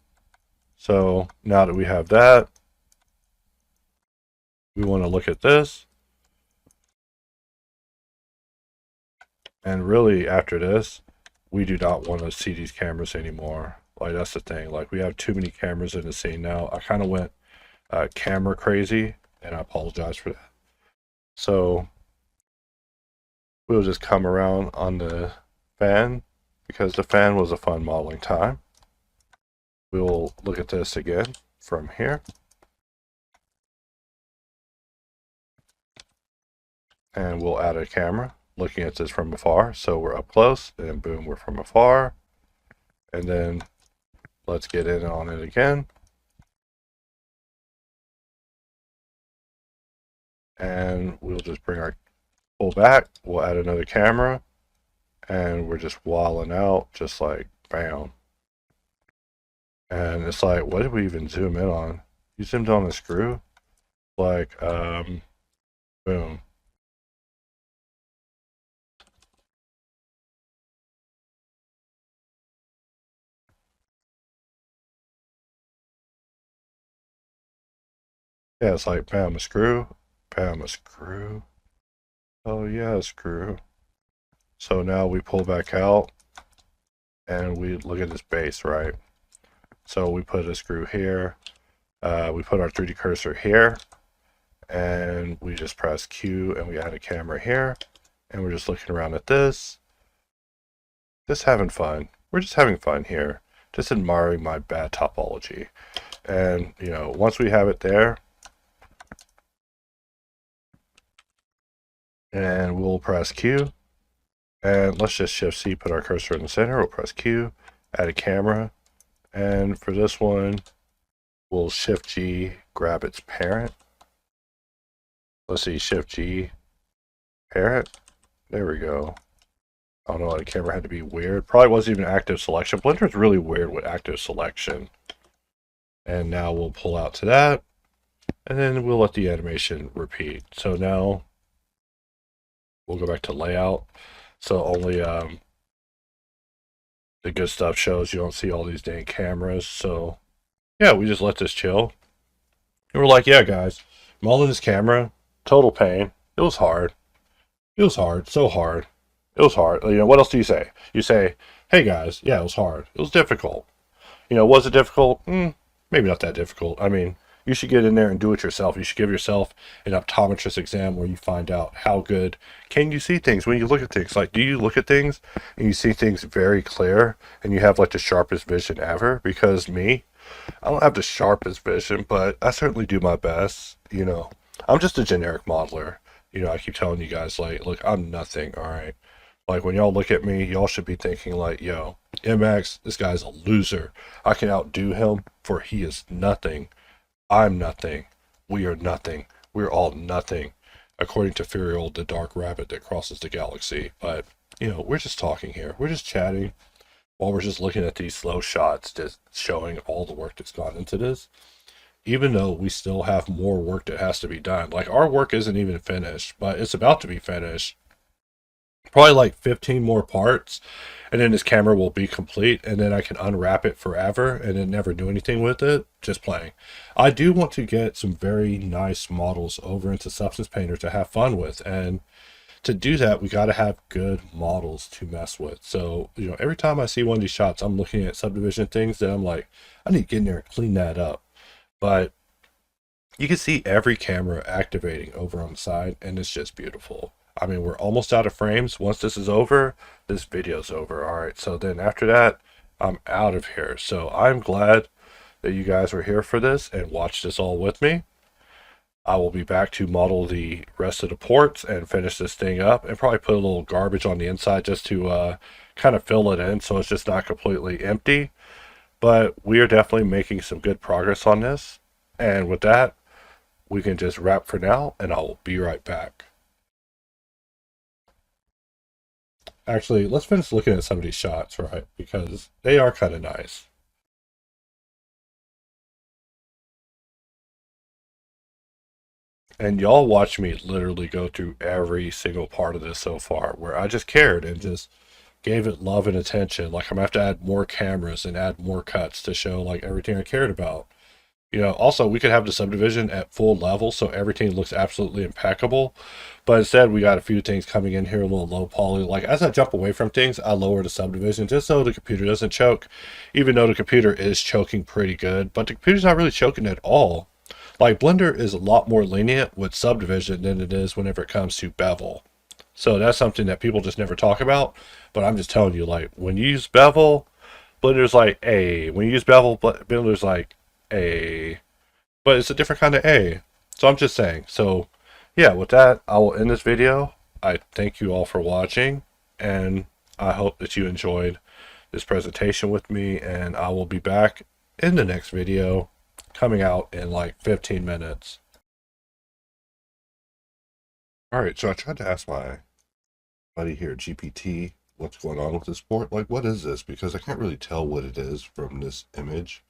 So now that we have that, we want to look at this. And really, after this, we do not want to see these cameras anymore. Like, that's the thing. Like, we have too many cameras in the scene now. I kind of went camera crazy, and I apologize for that. So we'll just come around on the fan, because the fan was a fun modeling time. We'll look at this again from here. And we'll add a camera looking at this from afar. So we're up close, and boom, we're from afar. And then let's get in on it again. And we'll just bring our pull back. We'll add another camera. And we're just walling out, just like bam. And it's like, what did we even zoom in on? You zoomed on the screw? Like, boom. Yeah, it's like, bam, a screw, bam, a screw. Oh yeah, a screw. So now we pull back out and we look at this base, right? So we put a screw here. We put our 3D cursor here, and we just press Q and we add a camera here, and we're just looking around at this. Just having fun. We're just having fun here. Just admiring my bad topology. And, you know, once we have it there, and we'll press Q, and let's just Shift C, put our cursor in the center. We'll press Q, add a camera, and for this one, we'll Shift G, grab its parent. Let's see, Shift G, parent. There we go. I don't know why the camera had to be weird. Probably wasn't even active selection. Blender's really weird with active selection. And now we'll pull out to that, and then we'll let the animation repeat. So now we'll go back to layout. So only the good stuff shows. You don't see all these dang cameras. So yeah, we just let this chill. And we're like, yeah, guys, modeling this camera, total pain. It was hard. It was hard. So hard. It was hard. You know, what else do you say? You say, hey guys, yeah, it was hard. It was difficult. You know, was it difficult? Maybe not that difficult. I mean, you should get in there and do it yourself. You should give yourself an optometrist exam where you find out how good can you see things when you look at things. Like, do you look at things and you see things very clear and you have like the sharpest vision ever? Because me, I don't have the sharpest vision, but I certainly do my best. You know, I'm just a generic modeler. You know, I keep telling you guys, like, look, I'm nothing, all right? Like when y'all look at me, y'all should be thinking like, yo, MX, this guy's a loser. I can outdo him, for he is nothing. I'm nothing. We are nothing. We're all nothing, according to Furiel, the dark rabbit that crosses the galaxy. But, you know, we're just talking here. We're just chatting while we're just looking at these slow shots, just showing all the work that's gone into this. Even though we still have more work that has to be done. Like, our work isn't even finished, but it's about to be finished. Probably like 15 more parts, and then this camera will be complete, and then I can unwrap it forever and then never do anything with it, just playing. I do want to get some very nice models over into Substance Painter to have fun with, and to do that, we got to have good models to mess with. So, you know, every time I see one of these shots, I'm looking at subdivision things that I'm like, I need to get in there and clean that up. But you can see every camera activating over on the side, and it's just beautiful. I mean, we're almost out of frames. Once this is over, this video's over. All right, so then after that, I'm out of here. So I'm glad that you guys were here for this and watched this all with me. I will be back to model the rest of the ports and finish this thing up, and probably put a little garbage on the inside just to kind of fill it in so it's just not completely empty. But we are definitely making some good progress on this. And with that, we can just wrap for now, and I will be right back. Actually, let's finish looking at some of these shots, right? Because they are kind of nice. And y'all watch me literally go through every single part of this so far, where I just cared and just gave it love and attention. Like, I'm gonna have to add more cameras and add more cuts to show like everything I cared about. You know, also we could have the subdivision at full level so everything looks absolutely impeccable. But instead we got a few things coming in here a little low poly. Like as I jump away from things, I lower the subdivision just so the computer doesn't choke. Even though the computer is choking pretty good, but the computer's not really choking at all. Like Blender is a lot more lenient with subdivision than it is whenever it comes to bevel. So that's something that people just never talk about. But I'm just telling you, like when you use bevel, Blender's like A. When you use bevel, Blender's like A. But it's a different kind of A. So I'm just saying. So yeah, with that, I will end this video. I thank you all for watching, and I hope that you enjoyed this presentation with me, and I will be back in the next video coming out in like 15 minutes. Alright, so I tried to ask my buddy here, GPT, what's going on with this port. Like, what is this? Because I can't really tell what it is from this image.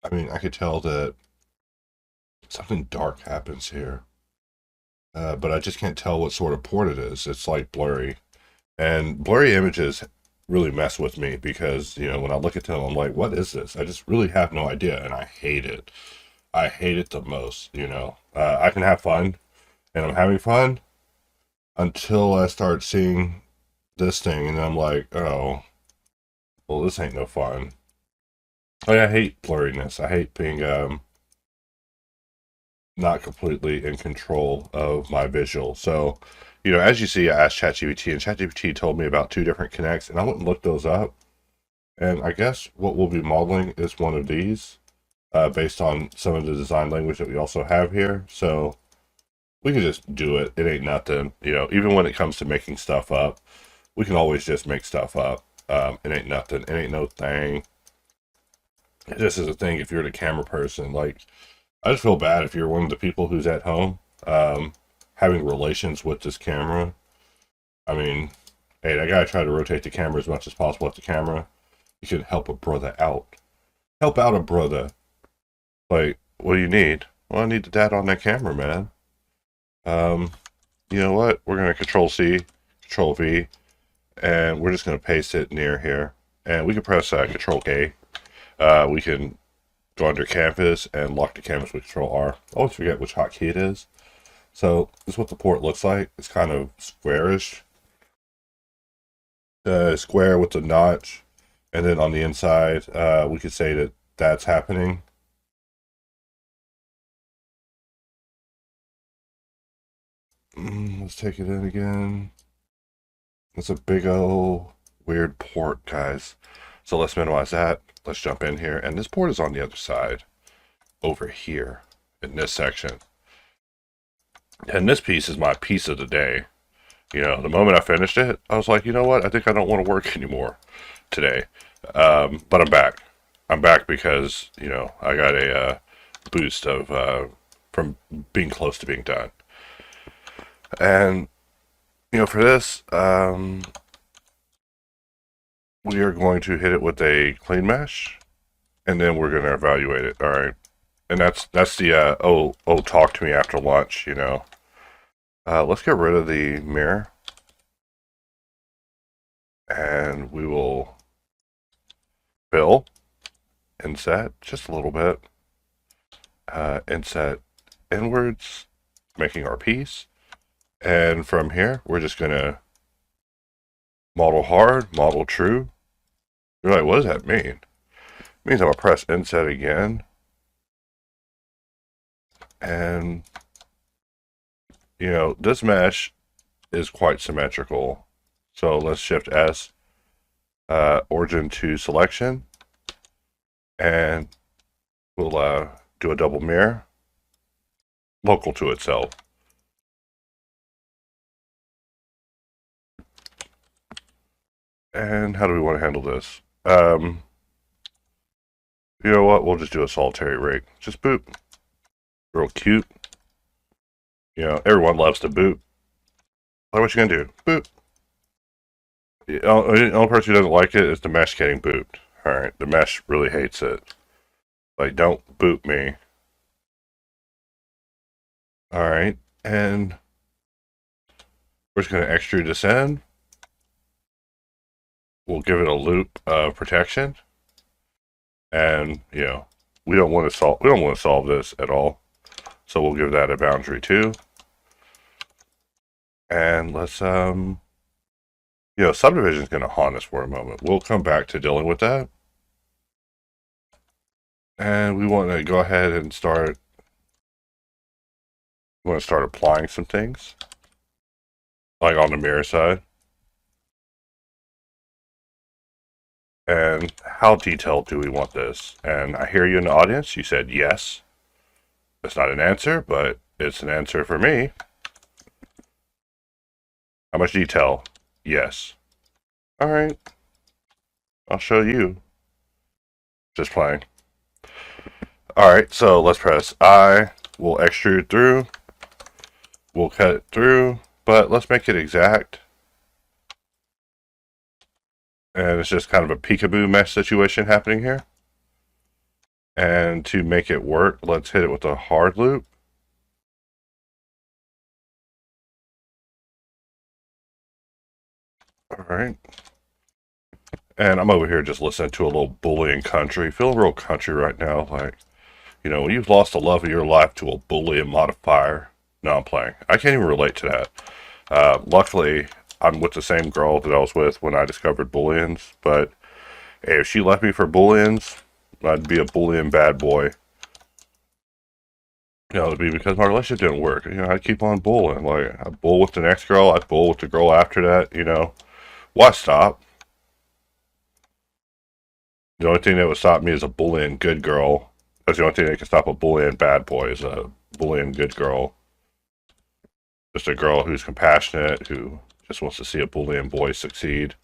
I mean, I could tell that something dark happens here. But I just can't tell what sort of port it is. It's like blurry. And blurry images really mess with me because, you know, when I look at them, I'm like, what is this? I just really have no idea, and I hate it. I hate it the most, you know. I can have fun, and I'm having fun until I start seeing this thing, and I'm like, oh, well, this ain't no fun. Like, I hate blurriness. I hate being not completely in control of my visual. So, you know, as you see, I asked ChatGPT, and ChatGPT told me about 2 different connects, and I went and looked those up. And I guess what we'll be modeling is one of these, based on some of the design language that we also have here. So we can just do it. It ain't nothing. You know, even when it comes to making stuff up, we can always just make stuff up. It ain't nothing. It ain't no thing. This is a thing if you're the camera person. Like, I just feel bad if you're one of the people who's at home having relations with this camera. I mean, hey, that guy tried to rotate the camera as much as possible at the camera. You can help a brother out. Help out a brother. Like, what do you need? Well, I need the data on that camera, man. You know what? We're going to Control-C, Control-V, and we're just going to paste it near here. And we can press Control-A. We can go under Canvas and lock the canvas with Control-R. I always forget which hotkey it is. So, this is what the port looks like. It's kind of squarish. Square with the notch. And then on the inside, we could say that that's happening. Let's take it in again. It's a big old weird port, guys. So let's minimize that. Let's jump in here. And this port is on the other side, over here, in this section. And this piece is my piece of the day. You know, the moment I finished it, I was like, you know what? I think I don't want to work anymore today. But I'm back. I'm back because, you know, I got a boost of from being close to being done. And, you know, for this, we are going to hit it with a clean mesh, and then we're going to evaluate it. All right. And that's the, talk to me after lunch, you know. Let's get rid of the mirror. And we will fill, inset, just a little bit. Inset inwards, making our piece. And from here, we're just going to model hard, model true. You're like, what does that mean? It means I'm going to press inset again. And, you know, this mesh is quite symmetrical. So let's shift S, origin to selection. And we'll do a double mirror, local to itself. And how do we want to handle this? You know what? We'll just do a solitary rake. Just boop. Real cute. You know, everyone loves to boop. Like, what you gonna do? Boop. The only person who doesn't like it is the mesh getting booped. Alright, the mesh really hates it. Like, don't boop me. Alright, and we're just gonna extrude this in. We'll give it a loop of protection. And, you know, we don't want to solve this at all. So we'll give that a boundary too. And let's you know, subdivision is going to haunt us for a moment. We'll come back to dealing with that. And we want to go ahead and start applying some things. Like on the mirror side. And how detailed do we want this? And I hear you in the audience. You said yes. It's not an answer, but it's an answer for me. How much detail? Yes. All right. I'll show you. Just playing. All right, so let's press I. We'll extrude through. We'll cut it through, but let's make it exact. And it's just kind of a peekaboo mesh situation happening here. And to make it work, let's hit it with a hard loop. All right. And I'm over here just listening to a little Boolean country. Feeling real country right now. Like, you know, when you've lost the love of your life to a Boolean modifier. No, I'm playing. I can't even relate to that. Luckily, I'm with the same girl that I was with when I discovered Booleans. But hey, if she left me for Booleans, I'd be a Boolean bad boy. You know, it'd be because my relationship didn't work. You know, I'd keep on bullying. Like, I'd bull with the next girl, I'd bull with the girl after that, you know. Why stop? The only thing that would stop me is a bullying good girl. That's the only thing that can stop a bullying bad boy is a bullying good girl. Just a girl who's compassionate, who just wants to see a bullying boy succeed.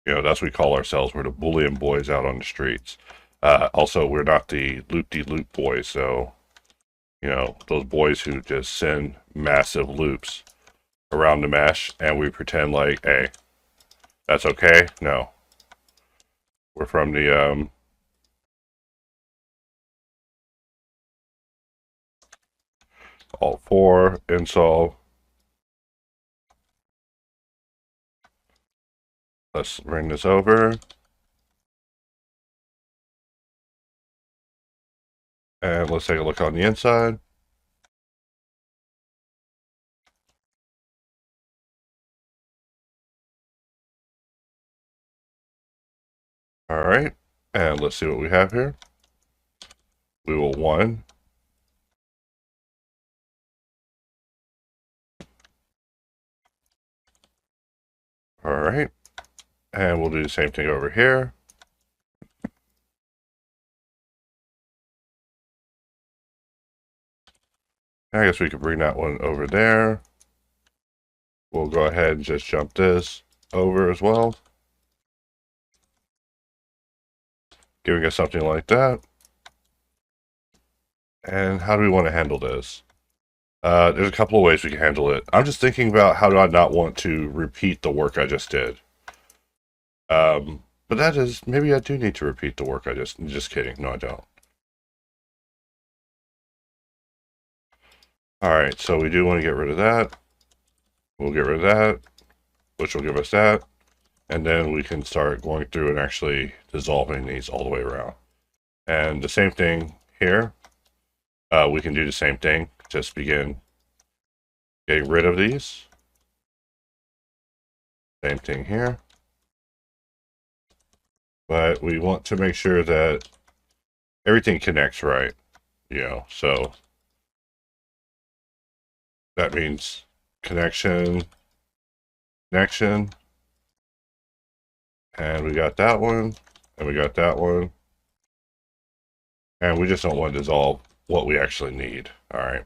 You know, that's what we call ourselves. We're the bullying boys out on the streets. Also, we're not the loop-de-loop boys, so, you know, those boys who just send massive loops around the mesh, and we pretend like, hey, that's okay? No. We're from the, Alt-4, install. Let's bring this over. And let's take a look on the inside. All right, and let's see what we have here. We will 1. All right, and we'll do the same thing over here. I guess we could bring that one over there. We'll go ahead and just jump this over as well, giving us something like that. And how do we want to handle this? There's a couple of ways we can handle it. I'm just thinking about how do I not want to repeat the work I just did. But that is, maybe I do need to repeat the work I just kidding. No, I don't. All right, so we do want to get rid of that. We'll get rid of that, which will give us that. And then we can start going through and actually dissolving these all the way around. And the same thing here. We can do the same thing. Just begin getting rid of these. Same thing here. But we want to make sure that everything connects right. So that means connection, and we got that one, and we got that one, and we just don't want to dissolve what we actually need. All right.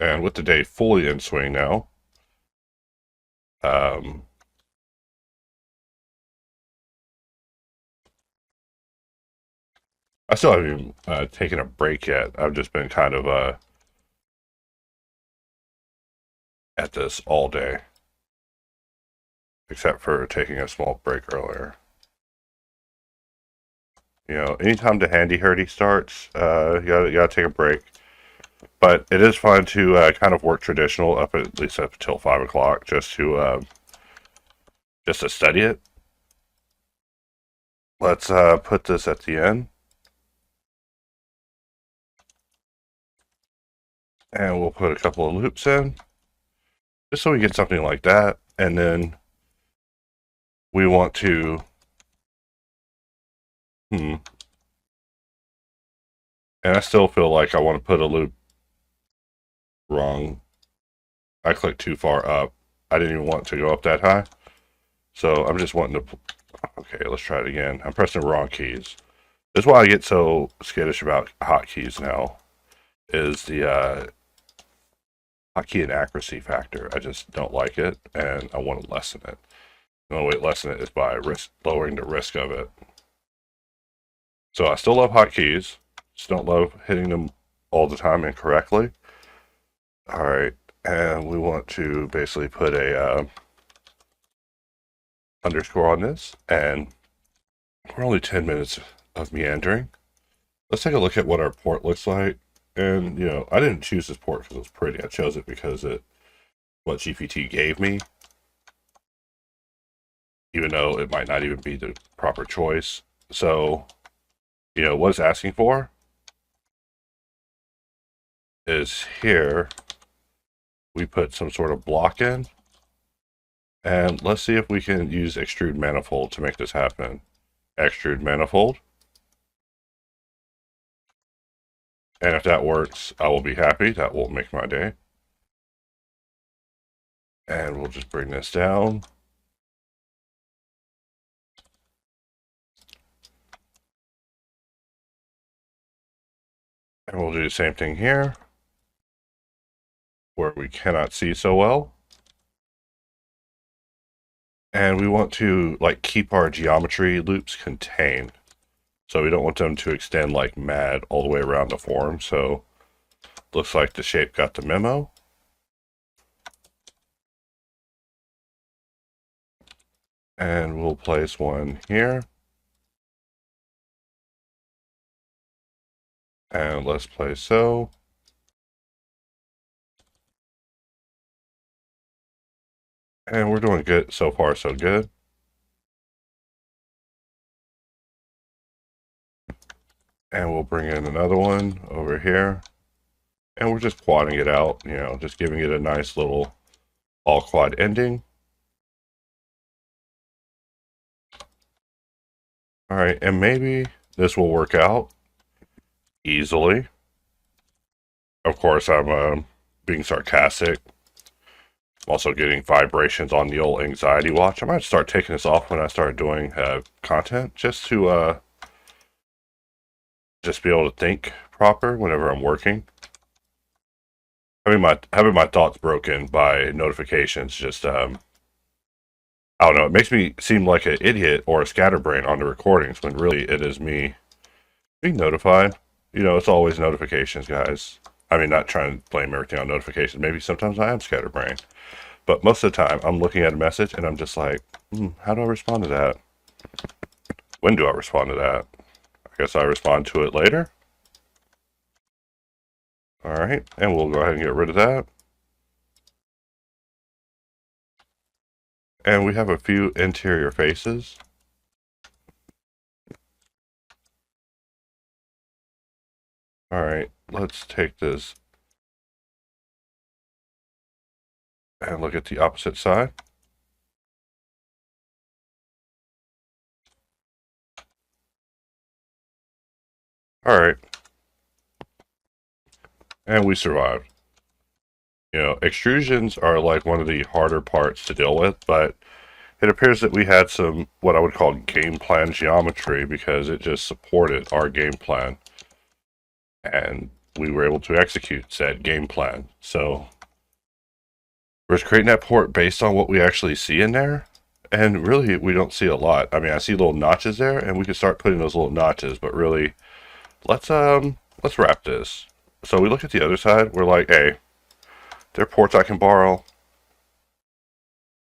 And with the day fully in swing now, I still haven't even taken a break yet. I've just been kind of at this all day, except for taking a small break earlier. Anytime the handy-hurdy starts, you gotta take a break. But it is fun to kind of work traditional at least up until 5 o'clock, just to study it. Let's put this at the end. And we'll put a couple of loops in, just so we get something like that. And then we want to, and I still feel like I want to put a loop wrong. I clicked too far up. I didn't even want to go up that high. So I'm just wanting to, okay, let's try it again. I'm pressing the wrong keys. That's why I get so skittish about hotkeys now, is the hotkey inaccuracy factor. I just don't like it, and I want to lessen it. The only way to lessen it is by lowering the risk of it. So I still love hotkeys. Just don't love hitting them all the time incorrectly. All right, and we want to basically put a underscore on this, and we're only 10 minutes of meandering. Let's take a look at what our port looks like. And, I didn't choose this port because it was pretty. I chose it because what GPT gave me, even though it might not even be the proper choice. So, what it's asking for is here, we put some sort of block in. And let's see if we can use extrude manifold to make this happen. Extrude manifold. And if that works, I will be happy. That will make my day. And we'll just bring this down. And we'll do the same thing here, where we cannot see so well. And we want to keep our geometry loops contained. So we don't want them to extend like mad all the way around the form. So looks like the shape got the memo. And we'll place one here. And let's place so. And we're doing good so far, so good. And we'll bring in another one over here. And we're just quadding it out, just giving it a nice little all quad ending. All right, and maybe this will work out easily. Of course, I'm being sarcastic. I'm also getting vibrations on the old anxiety watch. I might start taking this off when I start doing content, just to just be able to think proper whenever I'm working. having my thoughts broken by notifications just I don't know, it makes me seem like an idiot or a scatterbrain on the recordings when really it is me being notified. You know, it's always notifications, guys. I mean, not trying to blame everything on notifications. Maybe sometimes I am scatterbrain. But most of the time, I'm looking at a message and I'm just like, how do I respond to that? When do I respond to that? I guess I respond to it later. All right, and we'll go ahead and get rid of that. And we have a few interior faces. All right, let's take this and look at the opposite side. All right. And we survived. You know, extrusions are like one of the harder parts to deal with, but it appears that we had some, what I would call game plan geometry, because it just supported our game plan. And we were able to execute said game plan. So we're just creating that port based on what we actually see in there. And really, we don't see a lot. I mean, I see little notches there, and we can start putting those little notches, but really, let's wrap this. So we look at the other side, we're like, hey, there are ports I can borrow.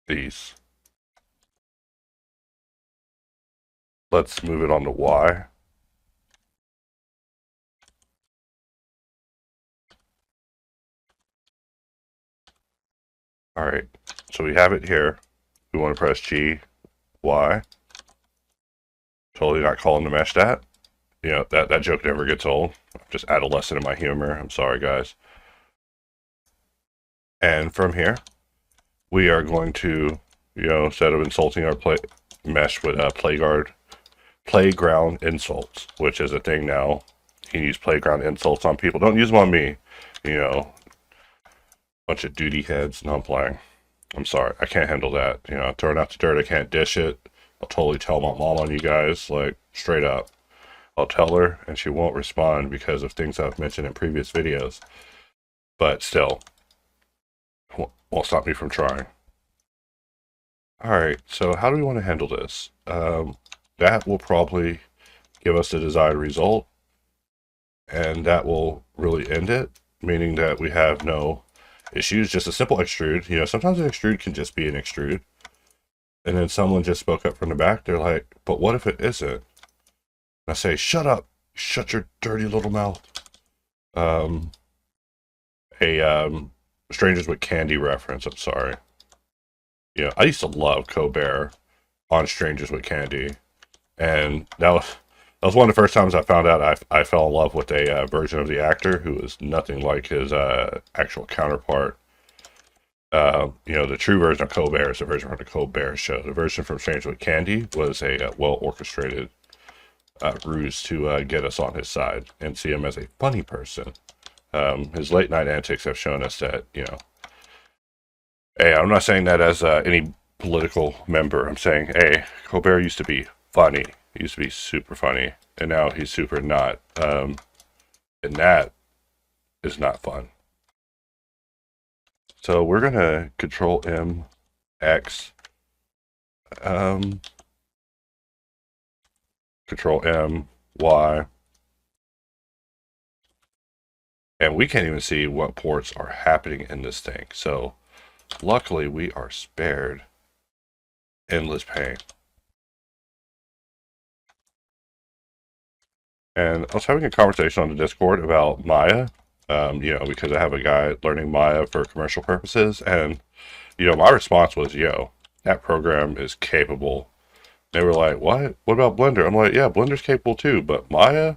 These. Let's move it on to Y. All right, so we have it here. We want to press G, Y. Totally not calling the mesh that. You know, that joke never gets old. Just add a lesson in my humor. I'm sorry, guys. And from here, we are going to, you know, instead of insulting our mesh with playground insults, which is a thing now. You can use playground insults on people. Don't use them on me. You know, bunch of duty heads. No, I'm playing. I'm sorry. I can't handle that. You know, throwing out the dirt. I can't dish it. I'll totally tell my mom on you guys, like, straight up. I'll tell her, and she won't respond because of things I've mentioned in previous videos. But still, won't stop me from trying. Alright, so how do we want to handle this? That will probably give us the desired result, and that will really end it, meaning that we have no issues, just a simple extrude. You know, sometimes an extrude can just be an extrude. And then someone just spoke up from the back, they're like, but what if it isn't? And I say, shut up, shut your dirty little mouth. Strangers with Candy reference, I'm sorry. Yeah, I used to love Colbert on Strangers with Candy, and that was one of the first times I found out I fell in love with a version of the actor who was nothing like his actual counterpart. You know, the true version of Colbert is the version from the Colbert Show. The version from Strangers with Candy was a well-orchestrated ruse to get us on his side and see him as a funny person. His late-night antics have shown us that, you know, hey, I'm not saying that as any political member. I'm saying, hey, Colbert used to be funny. He used to be super funny, and now he's super not. And that is not fun. So we're going to Control M, X, Control M, Y, and we can't even see what ports are happening in this thing. So luckily we are spared endless pain. And I was having a conversation on the Discord about Maya, you know, because I have a guy learning Maya for commercial purposes, and, you know, my response was, yo, that program is capable. They were like, what? What about Blender? I'm like, yeah, Blender's capable too, but Maya,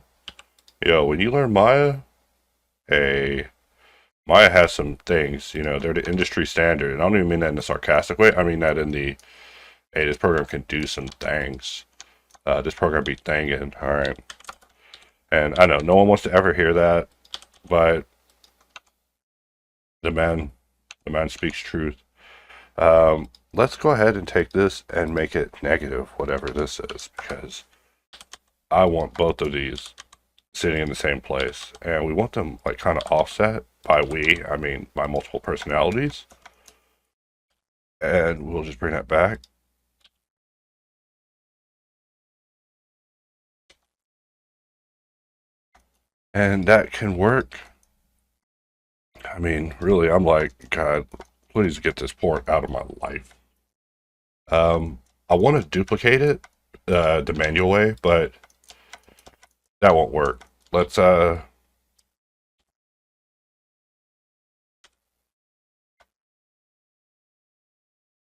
yo, when you learn Maya, hey, Maya has some things, you know, they're the industry standard, and I don't even mean that in a sarcastic way, I mean that in the, hey, this program can do some things. This program be thangin', alright. And I know no one wants to ever hear that, but the man speaks truth. Let's go ahead and take this and make it negative, whatever this is, because I want both of these sitting in the same place, and we want them like kind of offset, by we, I mean my multiple personalities. And we'll just bring that back. And that can work. I mean, really, I'm like, God, please get this port out of my life. I want to duplicate it the manual way, but that won't work. Let's all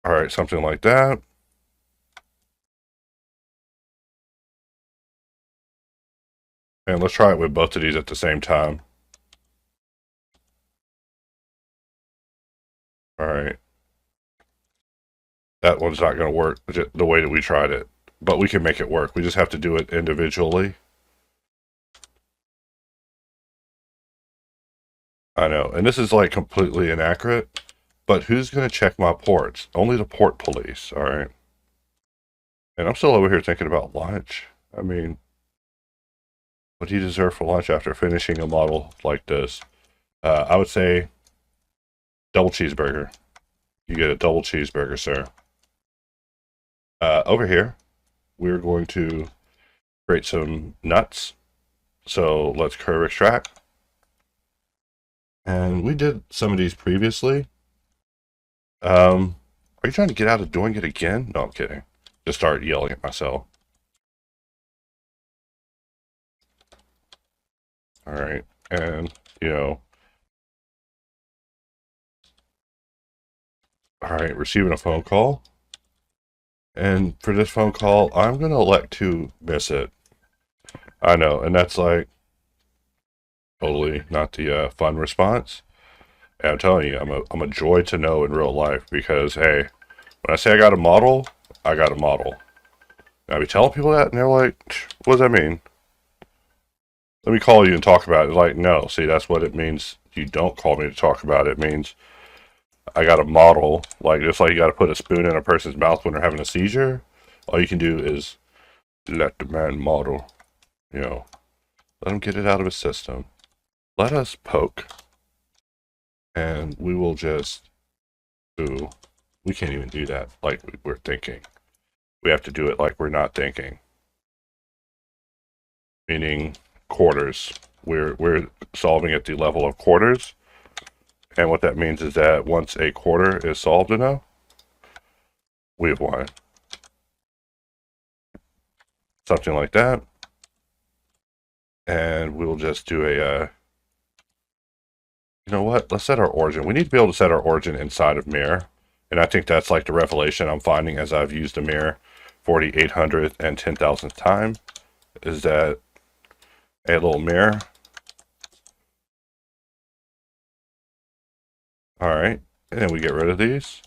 right, something like that. And let's try it with both of these at the same time. All right. That one's not going to work the way that we tried it, but we can make it work. We just have to do it individually. I know, and this is like completely inaccurate, but who's going to check my ports? Only the port police, all right? And I'm still over here thinking about lunch. I mean, what do you deserve for lunch after finishing a model like this? I would say double cheeseburger. You get a double cheeseburger, sir. Over here, we're going to create some nuts. So let's curve extract. And we did some of these previously. Are you trying to get out of doing it again? No, I'm kidding. Just start yelling at myself. All right. And, you know. All right, receiving a phone call. And for this phone call, I'm going to elect to miss it. I know, and that's like totally not the fun response. And I'm telling you, I'm a joy to know in real life because, hey, when I say I got a model, I got a model. And I be telling people that, and they're like, what does that mean? Let me call you and talk about it. Like, no, see, that's what it means. You don't call me to talk about it. It means I got a model, like just like you got to put a spoon in a person's mouth when they're having a seizure. All you can do is let the man model, you know, let him get it out of his system. Let us poke, and we will just, ooh, we can't even do that like we're thinking. We have to do it like we're not thinking. Meaning quarters. We're solving at the level of quarters. And what that means is that once a quarter is solved enough, we have won. Something like that. And we'll just do a, you know what? Let's set our origin. We need to be able to set our origin inside of mirror. And I think that's like the revelation I'm finding as I've used a mirror 4,800th and 10,000th time, is that a little mirror. All right, and then we get rid of these.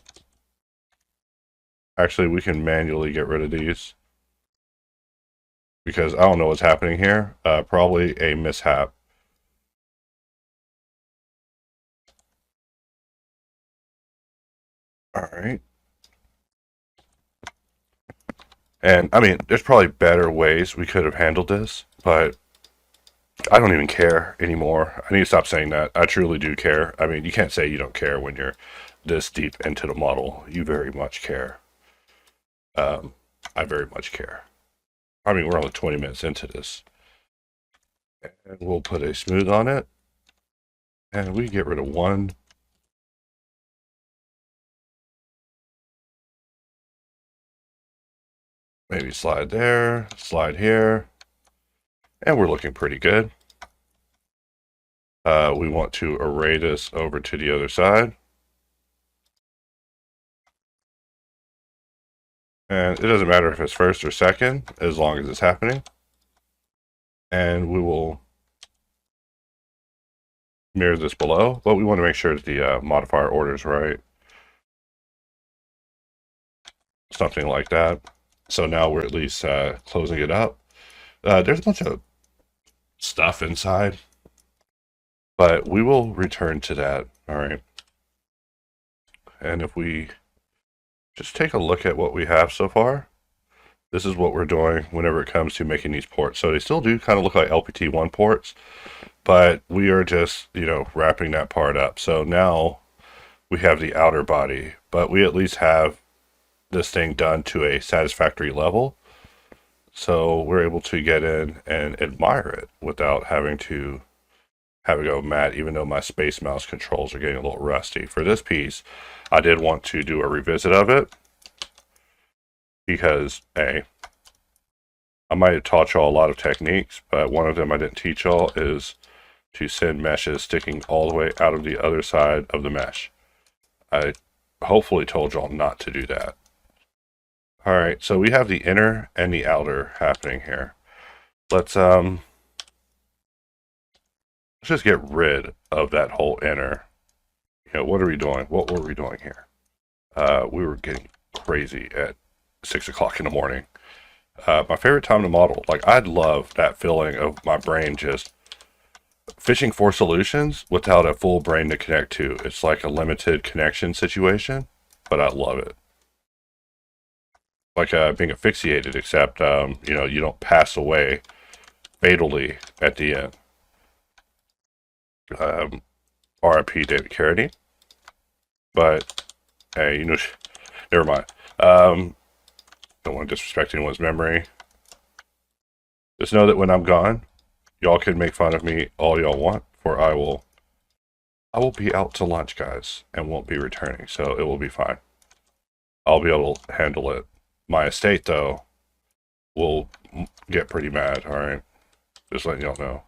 Actually, we can manually get rid of these because I don't know what's happening here. Probably a mishap. All right. And I mean, there's probably better ways we could have handled this, but I don't even care anymore. I need to stop saying that. I truly do care. I mean, you can't say you don't care when you're this deep into the model. You very much care. I very much care. I mean, we're only 20 minutes into this. And we'll put a smooth on it. And we get rid of one. Maybe slide there, slide here. And we're looking pretty good. We want to array this over to the other side. And it doesn't matter if it's first or second, as long as it's happening. And we will mirror this below, but we want to make sure that the modifier order is right. Something like that. So now we're at least closing it up. There's a bunch of stuff inside, but we will return to that. All right. And if we just take a look at what we have so far, this is what we're doing whenever it comes to making these ports. So they still do kind of look like LPT1 ports, but we are just, wrapping that part up. So now we have the outer body, but we at least have this thing done to a satisfactory level. So we're able to get in and admire it without having to have it go mad, even though my Space Mouse controls are getting a little rusty. For this piece, I did want to do a revisit of it because, I might have taught y'all a lot of techniques, but one of them I didn't teach y'all is to send meshes sticking all the way out of the other side of the mesh. I hopefully told y'all not to do that. Alright, so we have the inner and the outer happening here. Let's just get rid of that whole inner. What are we doing? What were we doing here? We were getting crazy at 6 o'clock in the morning. My favorite time to model. Like, I'd love that feeling of my brain just fishing for solutions without a full brain to connect to. It's like a limited connection situation, but I love it. Like being asphyxiated, except, you don't pass away fatally at the end. RIP David Carradine. But, hey, never mind. Don't want to disrespect anyone's memory. Just know that when I'm gone, y'all can make fun of me all y'all want, for I will be out to lunch, guys, and won't be returning, so it will be fine. I'll be able to handle it. My estate, though, will get pretty mad, alright? Just letting y'all know.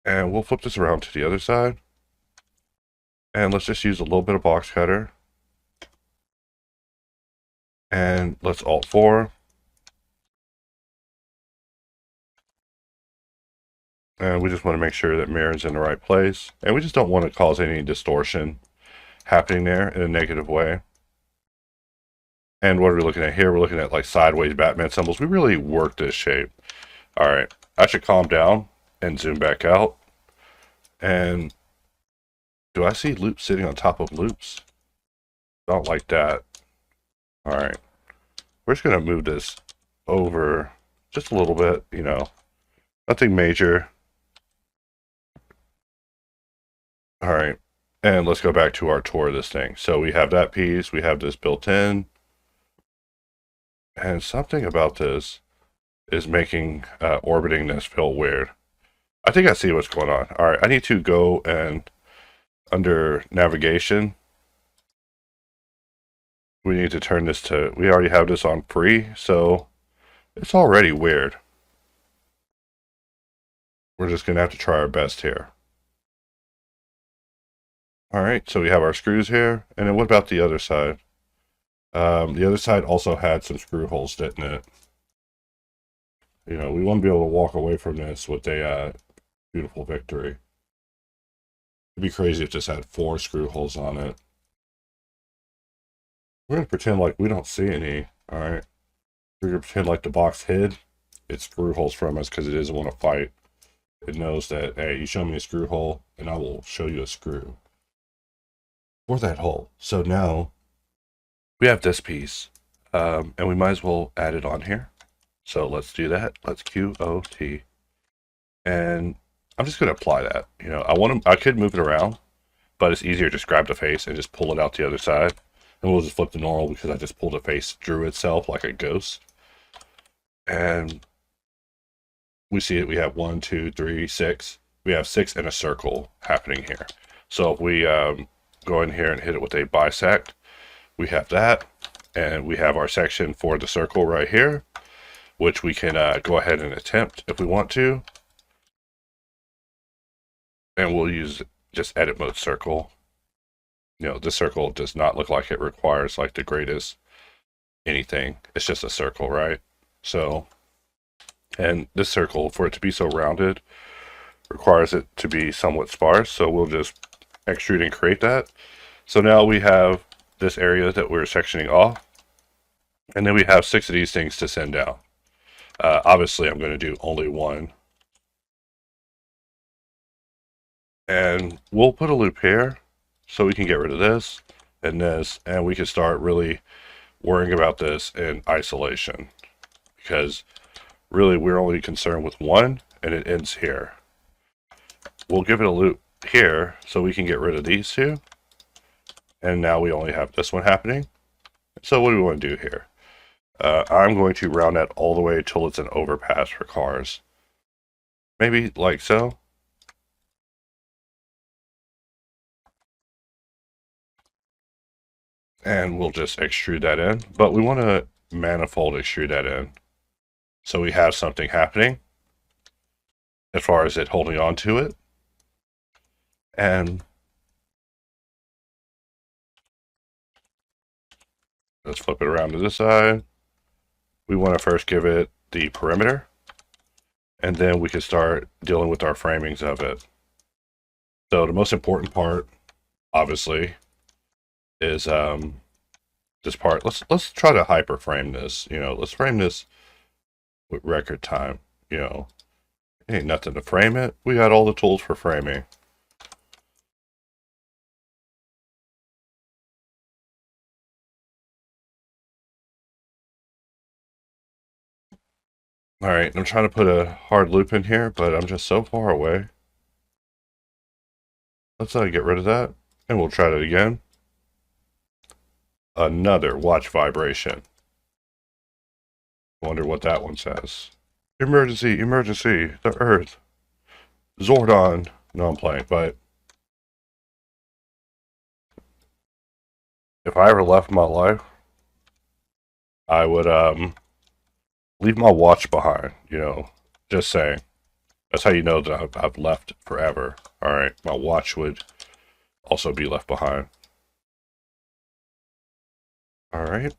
And we'll flip this around to the other side. And let's just use a little bit of box cutter. And let's Alt 4. And we just want to make sure that mirror is in the right place. And we just don't want to cause any distortion happening there in a negative way. And what are we looking at here? We're looking at like sideways Batman symbols. We really worked this shape. Alright, I should calm down and zoom back out. And do I see loops sitting on top of loops? Don't like that. Alright, we're just going to move this over just a little bit, nothing major. Alright, and let's go back to our tour of this thing. So we have that piece, we have this built in, and something about this is making orbiting this feel weird. I think I see what's going on. Alright, I need to go and under navigation, we need to turn this to, we already have this on free, so it's already weird. We're just going to have to try our best here. Alright, so we have our screws here, and then what about the other side? The other side also had some screw holes, didn't it? We want to be able to walk away from this with a beautiful victory. It'd be crazy if this had 4 screw holes on it. We're going to pretend like we don't see any, alright? We're going to pretend like the box hid its screw holes from us because it doesn't want to fight. It knows that, hey, you show me a screw hole, and I will show you a screw for that hole. So now we have this piece, and we might as well add it on here. So let's do that. Let's QOT. And I'm just going to apply that. I could move it around, but it's easier to just grab the face and just pull it out the other side. And we'll just flip to normal because I just pulled the face through itself like a ghost. And we see it. We have 1, 2, 3, 6. We have 6 in a circle happening here. So if we go in here and hit it with a bisect, we have that. And we have our section for the circle right here, which we can go ahead and attempt if we want to. And we'll use just edit mode circle. This circle does not look like it requires like the greatest anything. It's just a circle, right? So, and this circle, for it to be so rounded, requires it to be somewhat sparse. So we'll just extrude and create that. So now we have this area that we're sectioning off. And then we have 6 of these things to send down. Obviously, I'm going to do only 1. And we'll put a loop here so we can get rid of this, and we can start really worrying about this in isolation, because really we're only concerned with one, and it ends here. We'll give it a loop here so we can get rid of these two, and now we only have this one happening. So what do we want to do here? I'm going to round that all the way till it's an overpass for cars. Maybe like so. And we'll just extrude that in. But we want to manifold extrude that in, so we have something happening as far as it holding on to it. And let's flip it around to this side. We want to first give it the perimeter, and then we can start dealing with our framings of it. So the most important part, obviously, is this part. Let's try to hyperframe this. Let's frame this with record time. Ain't nothing to frame it. We got all the tools for framing. All right, I'm trying to put a hard loop in here, but I'm just so far away. Let's get rid of that, and we'll try it again. Another watch vibration. Wonder what that one says. Emergency, emergency, the Earth. Zordon. No, I'm playing, but if I ever left my life, I would leave my watch behind, just saying. That's how you know that I've left forever. Alright, my watch would also be left behind. Alright.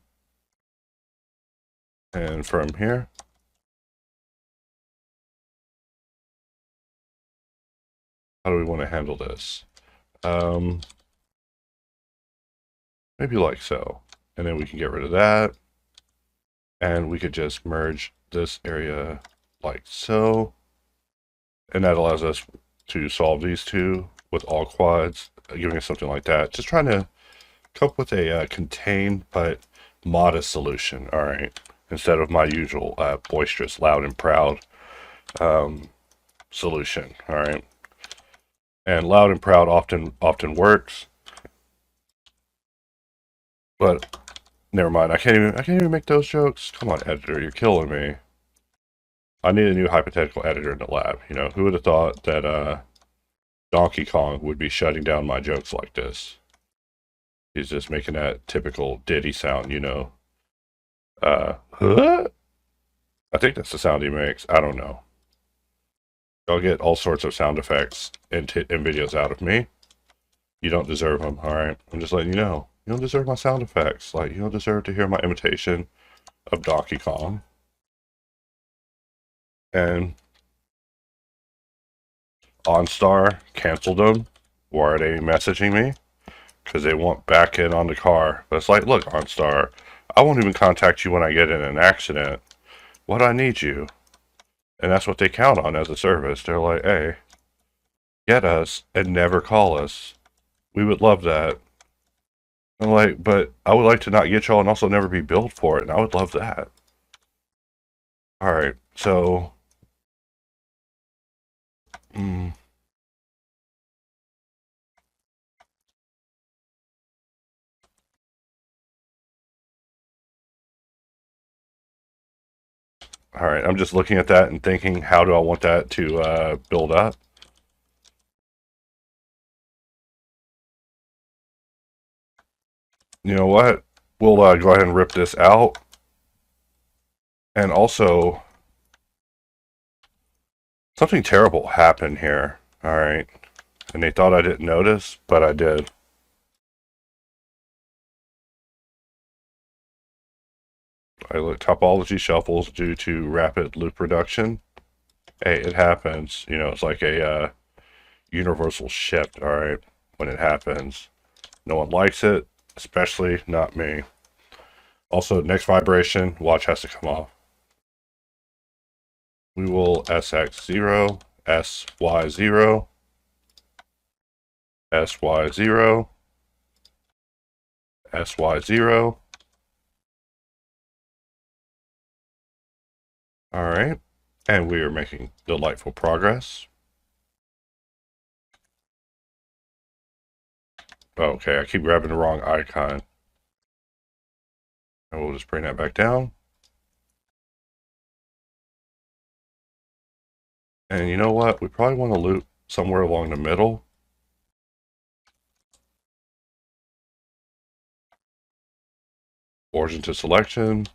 And from here, how do we want to handle this? Maybe like so. And then we can get rid of that. And we could just merge this area like so. And that allows us to solve these two with all quads, giving us something like that. Just trying to come up with a contained but modest solution. All right. Instead of my usual boisterous, loud, and proud solution. All right. And loud and proud often works. But never mind. I can't even make those jokes. Come on, editor, you're killing me. I need a new hypothetical editor in the lab. Who would have thought that Donkey Kong would be shutting down my jokes like this? He's just making that typical Diddy sound, Huh? I think that's the sound he makes. I don't know. Y'all get all sorts of sound effects and videos out of me. You don't deserve them, alright? I'm just letting you know. You don't deserve my sound effects. Like, you don't deserve to hear my imitation of Donkey Kong. And OnStar canceled them. Why are they messaging me? Because they want back in on the car. But it's like, look, OnStar, I won't even contact you when I get in an accident. What I need you. And that's what they count on as a service. They're like, hey, get us and never call us. We would love that. I'm like, but I would like to not get y'all and also never be billed for it. And I would love that. Alright, so Alright, I'm just looking at that and thinking, how do I want that to build up? You know what? We'll go ahead and rip this out. And also, something terrible happened here. Alright. And they thought I didn't notice, but I did. I look, topology shuffles due to rapid loop reduction. Hey, it happens. It's like a universal shift, alright, when it happens. No one likes it, especially not me. Also, next vibration, watch has to come off. We will SX0, SY0, SY0, SY0, All right, and we are making delightful progress. Okay, I keep grabbing the wrong icon. And we'll just bring that back down. And you know what? We probably want to loop somewhere along the middle. Origin to selection.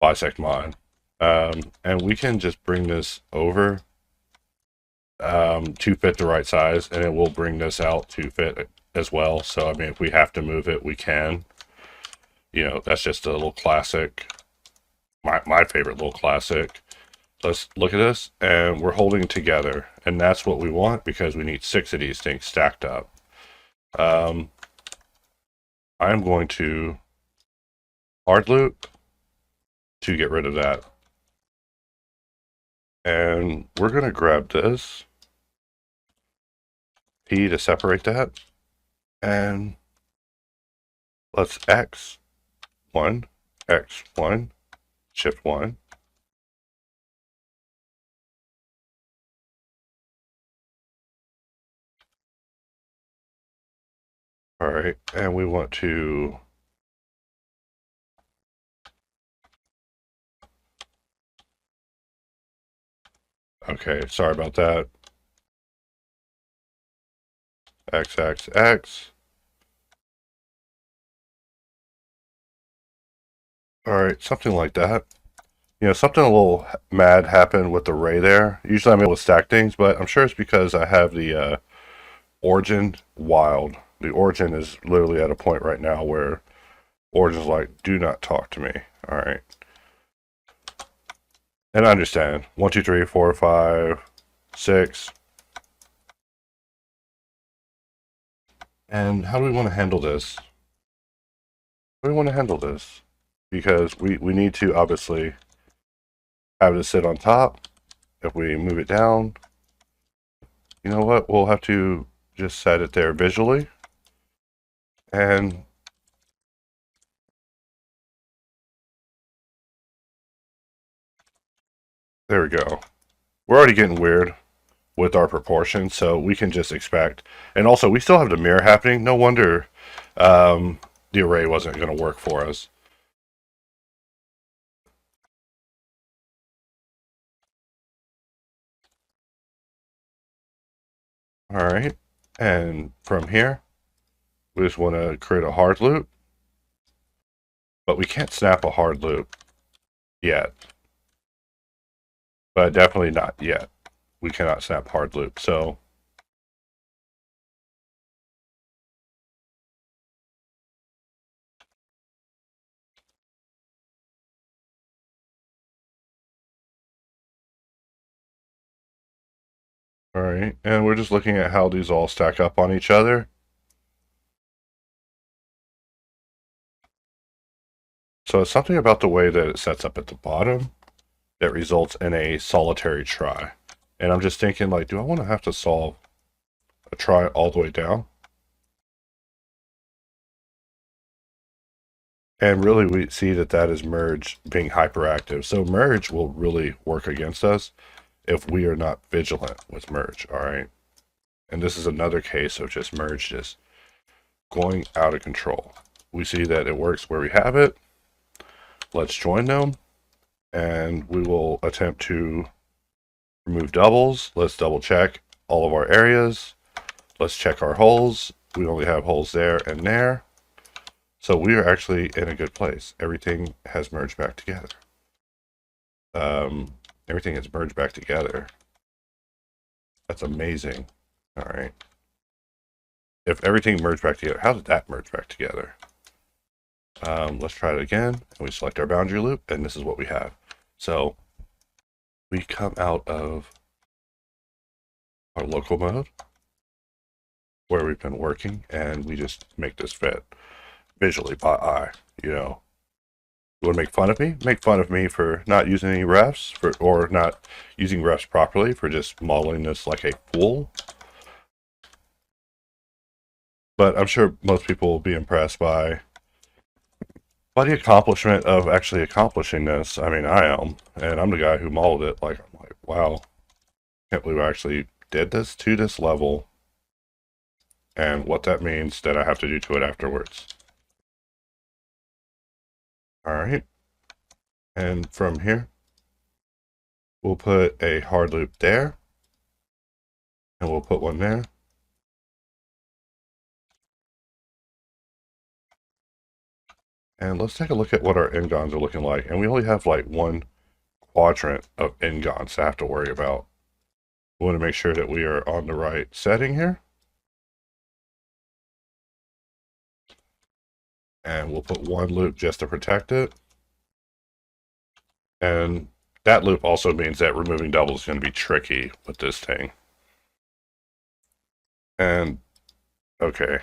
Bisect mod. And we can just bring this over to fit the right size, and it will bring this out to fit as well. So, I mean, if we have to move it, we can. You know, that's just a little classic, my favorite little classic. Let's look at this, and we're holding together, and that's what we want because we need 6 of these things stacked up. I'm going to hard loop to get rid of that. And we're going to grab this P to separate that, and let's X1, X1, Shift 1. All right, and we want to okay, sorry about that. X, X, X. All right, something like that. You know, something a little mad happened with the ray there. Usually I'm able to stack things, but I'm sure it's because I have the origin wild. The origin is literally at a point right now where origin's like, do not talk to me. All right. And I understand. 1, 2, 3, 4, 5, 6. And how do we want to handle this? How do we want to handle this? Because we need to obviously have this sit on top. If we move it down, you know what? We'll have to just set it there visually. And there we go. We're already getting weird with our proportions, so we can just expect. And also, we still have the mirror happening. No wonder the array wasn't going to work for us. All right, and from here, we just want to create a hard loop, but we can't snap a hard loop yet. But definitely not yet. We cannot snap hard loop, so all right, and we're just looking at how these all stack up on each other. So it's something about the way that it sets up at the bottom that results in a solitary try. And I'm just thinking, like, do I want to have to solve a try all the way down? And really, we see that that is merge being hyperactive. So merge will really work against us if we are not vigilant with merge, all right? And this is another case of just merge just going out of control. We see that it works where we have it. Let's join them, and we will attempt to remove doubles. Let's double check all of our areas. Let's check our holes. We only have holes there and there. So we are actually in a good place. Everything has merged back together. Everything has merged back together. That's amazing. All right. If everything merged back together, how did that merge back together? Let's try it again. And we select our boundary loop, and this is what we have. So we come out of our local mode where we've been working, and we just make this fit visually by eye. You know, you want to make fun of me? Make fun of me for not using any refs, or not using refs properly, for just modeling this like a fool. But I'm sure most people will be impressed by by the accomplishment of actually accomplishing this, I mean, I am, and I'm the guy who modeled it. Like, I'm like, wow, can't believe I actually did this to this level, and what that means that I have to do to it afterwards. All right, and from here, we'll put a hard loop there, and we'll put one there. And let's take a look at what our n-gons are looking like. And we only have like one quadrant of n-gons to have to worry about. We want to make sure that we are on the right setting here. And we'll put one loop just to protect it. And that loop also means that removing doubles is going to be tricky with this thing. And, okay.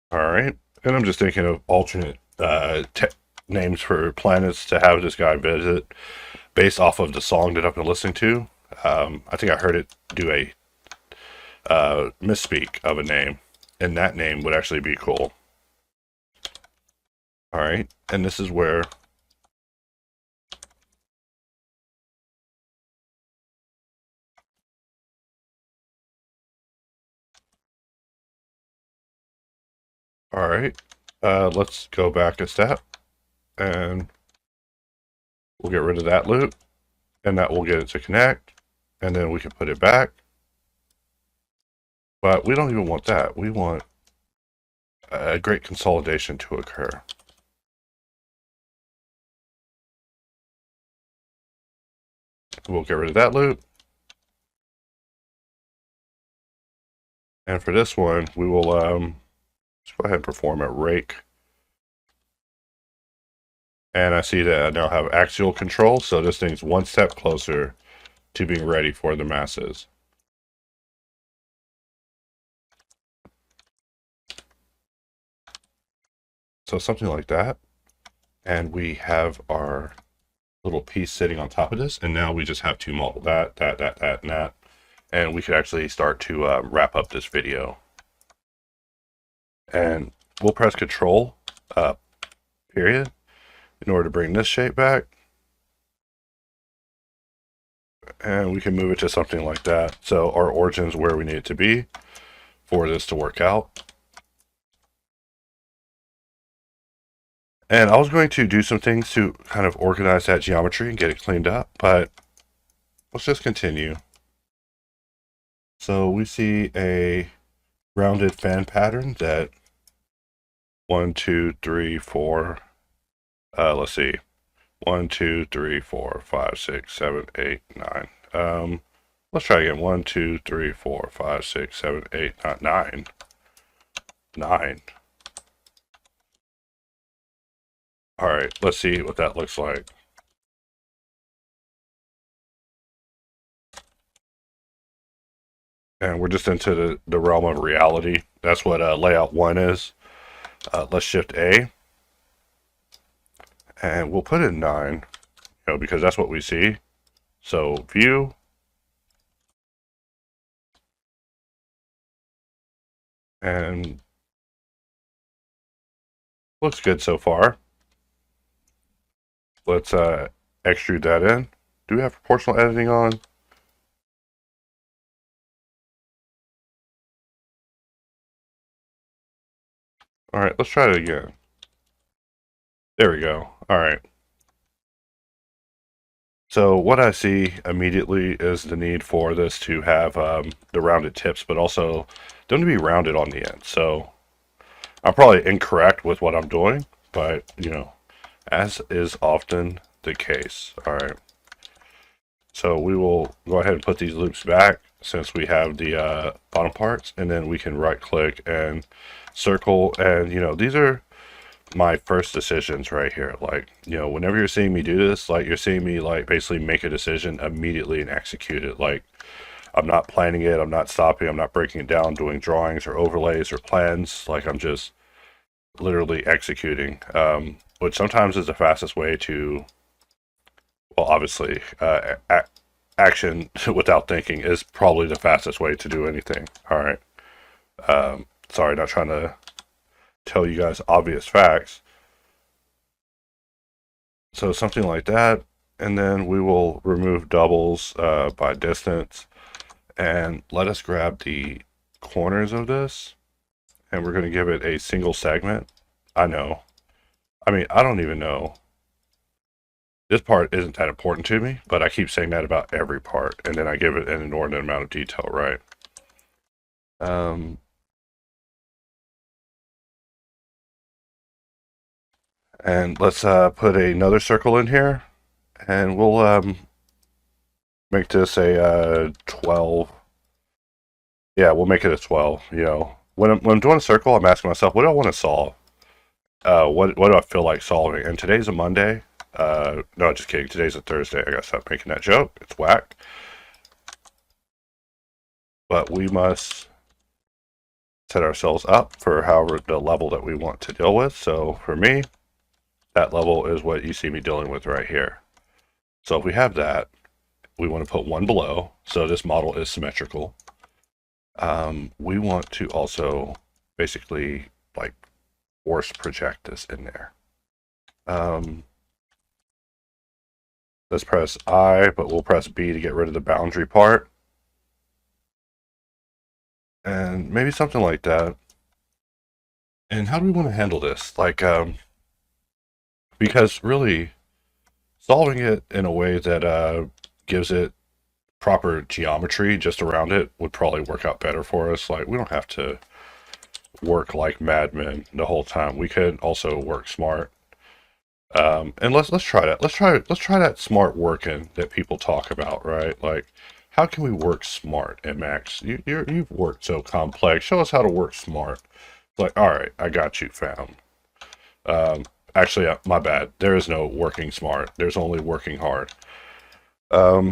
All right. And I'm just thinking of alternate names for planets to have this guy visit based off of the song that I've been listening to. I think I heard it do a misspeak of a name, and that name would actually be cool. All right, and this is where all right, let's go back a step, and we'll get rid of that loop, and that will get it to connect, and then we can put it back. But we don't even want that. We want a great consolidation to occur. We'll get rid of that loop. And for this one, we will let's go ahead and perform a rake. And I see that I now have axial control, so this thing's one step closer to being ready for the masses. So something like that. And we have our little piece sitting on top of this, and now we just have to model that, and that. And we could actually start to wrap up this video. And we'll press Control, period, in order to bring this shape back. And we can move it to something like that. So our origin is where we need it to be for this to work out. And I was going to do some things to kind of organize that geometry and get it cleaned up, but let's just continue. So we see a rounded fan pattern that 1, 2, 3, 4, let's see, 1, 2, 3, 4, 5, 6, 7, 8, 9. Let's try again. 1, 2, 3, 4, 5, 6, 7, 8, 9. 9. All right, let's see what that looks like. And we're just into the realm of reality. That's what layout 1 is. Let's shift A. And we'll put in 9, because that's what we see. So view. And looks good so far. Let's extrude that in. Do we have proportional editing on? All right, let's try it again. There we go. All right. So what I see immediately is the need for this to have the rounded tips, but also them to be rounded on the end. So I'm probably incorrect with what I'm doing, but, as is often the case. All right. So we will go ahead and put these loops back since we have the bottom parts, and then we can right click and circle. And, these are my first decisions right here. Like, whenever you're seeing me do this, like, you're seeing me like basically make a decision immediately and execute it. Like, I'm not planning it, I'm not stopping, I'm not breaking it down, doing drawings or overlays or plans. Like, I'm just literally executing, which sometimes is the fastest way to, well, obviously action without thinking is probably the fastest way to do anything. All right. Sorry, not trying to tell you guys obvious facts. So something like that, and then we will remove doubles by distance, and let us grab the corners of this, and we're going to give it a single segment. I know. I mean, I don't even know. This part isn't that important to me, but I keep saying that about every part, and then I give it an inordinate amount of detail, right? And let's put another circle in here, and we'll make this a 12. Yeah, we'll make it a 12. You know, when I'm doing a circle, I'm asking myself, what do I want to solve? What do I feel like solving? And today's a Monday. No, just kidding. Today's a Thursday. I gotta stop making that joke. It's whack. But we must set ourselves up for however the level that we want to deal with. So for me, that level is what you see me dealing with right here. So if we have that, we want to put one below. So this model is symmetrical. We want to also basically like force project this in there. Let's press I, but we'll press B to get rid of the boundary part. And maybe something like that. And how do we want to handle this? Like, because really solving it in a way that gives it proper geometry just around it would probably work out better for us. Like, we don't have to work like madmen the whole time. We could also work smart. And let's try that. Let's try that smart working that people talk about, right? Like, how can we work smart at Max? You've worked so complex. Show us how to work smart. It's like, all right, I got you, fam. Actually, my bad. There is no working smart. There's only working hard. So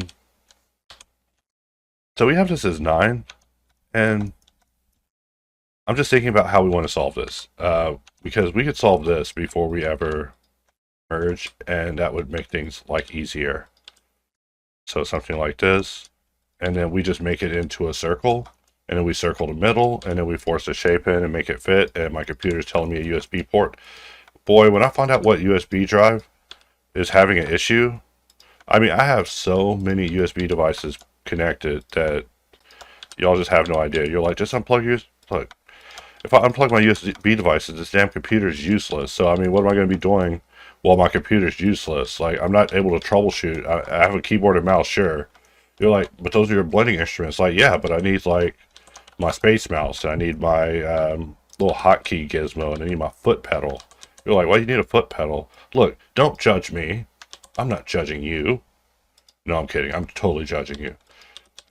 we have this as 9, and I'm just thinking about how we want to solve this. Because we could solve this before we ever merge, and that would make things like easier. So something like this, and then we just make it into a circle, and then we circle the middle, and then we force the shape in and make it fit, and my computer's telling me a USB port. Boy, when I find out what USB drive is having an issue, I mean, I have so many USB devices connected that y'all just have no idea. You're like, just unplug yours. Like, if I unplug my USB devices, this damn computer is useless. So, I mean, what am I going to be doing while my computer's useless? Like, I'm not able to troubleshoot. I have a keyboard and mouse, sure. You're like, but those are your blending instruments. Like, yeah, but I need, like, my space mouse, and I need my little hotkey gizmo, and I need my foot pedal. You're like, why do you need a foot pedal? Look, don't judge me. I'm not judging you. No, I'm kidding. I'm totally judging you.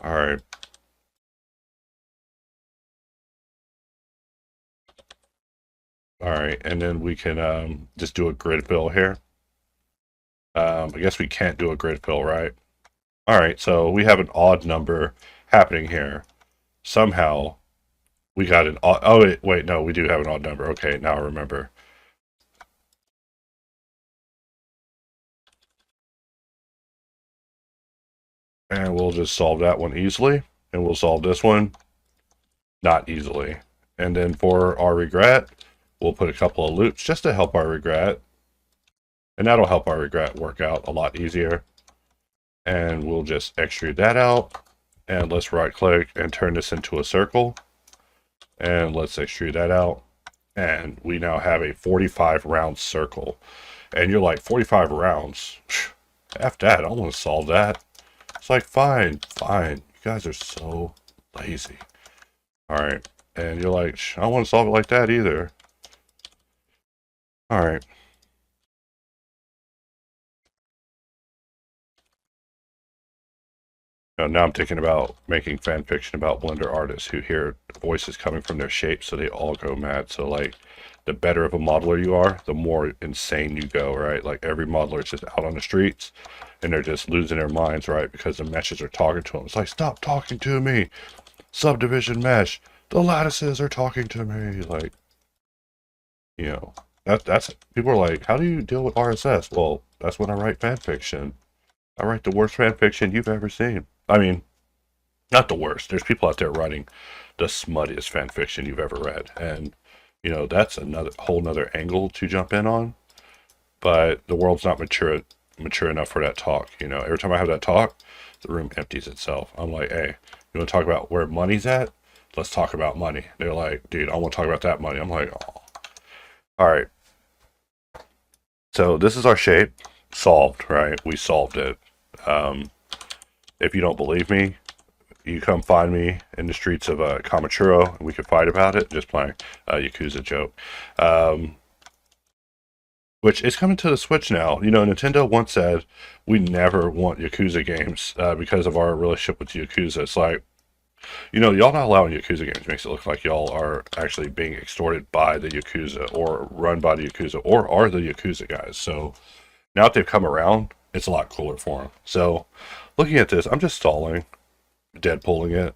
All right. All right, and then we can just do a grid fill here. I guess we can't do a grid fill, right? All right, so we have an odd number happening here. Somehow we got an odd... Oh, wait, no, we do have an odd number. Okay, now I remember. And we'll just solve that one easily. And we'll solve this one not easily. And then for our regret, we'll put a couple of loops just to help our regret. And that'll help our regret work out a lot easier. And we'll just extrude that out. And let's right click and turn this into a circle. And let's extrude that out. And we now have a 45 round circle. And you're like, 45 rounds? F that, I don't want to solve that. It's like, fine. You guys are so lazy. Alright. And you're like, I don't want to solve it like that either. Alright. Now I'm thinking about making fan fiction about Blender artists who hear voices coming from their shapes, so they all go mad. So, like, the better of a modeler you are, the more insane you go, right? Like, every modeler is just out on the streets, and they're just losing their minds, right? Because the meshes are talking to them. It's like, stop talking to me! Subdivision mesh! The lattices are talking to me! Like, you know, that's... People are like, how do you deal with RSS? Well, that's when I write fan fiction. I write the worst fan fiction you've ever seen. I mean, not the worst. There's people out there writing the smuttiest fan fiction you've ever read, and that's another whole nother angle to jump in on. But the world's not mature enough for that talk. Every time I have that talk, the room empties itself. I'm like, hey, you want to talk about where money's at? Let's talk about money. They're like, dude, I want to talk about that money. I'm like, oh. All right. So this is our shape solved, right? We solved it. If you don't believe me, you come find me in the streets of Kamakura, and we can fight about it. Just playing Yakuza joke. Which is coming to the Switch now. Nintendo once said we never want Yakuza games because of our relationship with Yakuza. It's like, y'all not allowing Yakuza games makes it look like y'all are actually being extorted by the Yakuza or run by the Yakuza or are the Yakuza guys. So now that they've come around, it's a lot cooler for them. So looking at this, I'm just stalling, Deadpooling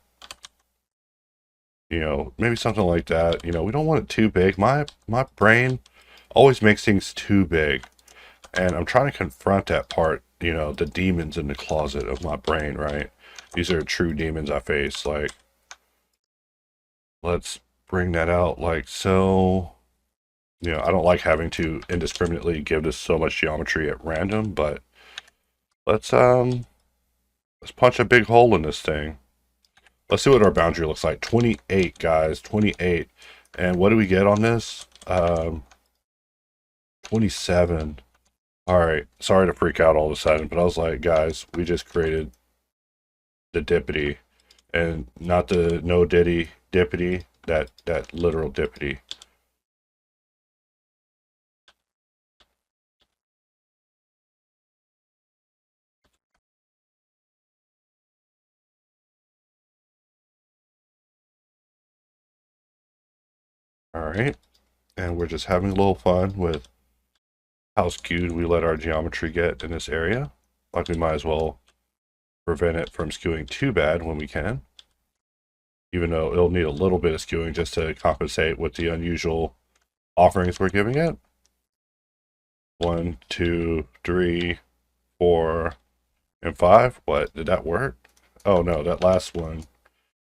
it. Maybe something like that. We don't want it too big. My brain always makes things too big, and I'm trying to confront that part, the demons in the closet of my brain, right? These are true demons I face. Like, let's bring that out like so. I don't like having to indiscriminately give this so much geometry at random, but let's punch a big hole in this thing. Let's see what our boundary looks like. 28, guys, 28. And what do we get on this? 27. All right, sorry to freak out all of a sudden, but I was like, guys, we just created the dippity, and not the no diddy dippity, that literal dippity. All right, and we're just having a little fun with how skewed we let our geometry get in this area. Like, we might as well prevent it from skewing too bad when we can, even though it'll need a little bit of skewing just to compensate with the unusual offerings we're giving it. 1, 2, 3, 4, and 5. What, did that work? Oh no, that last one.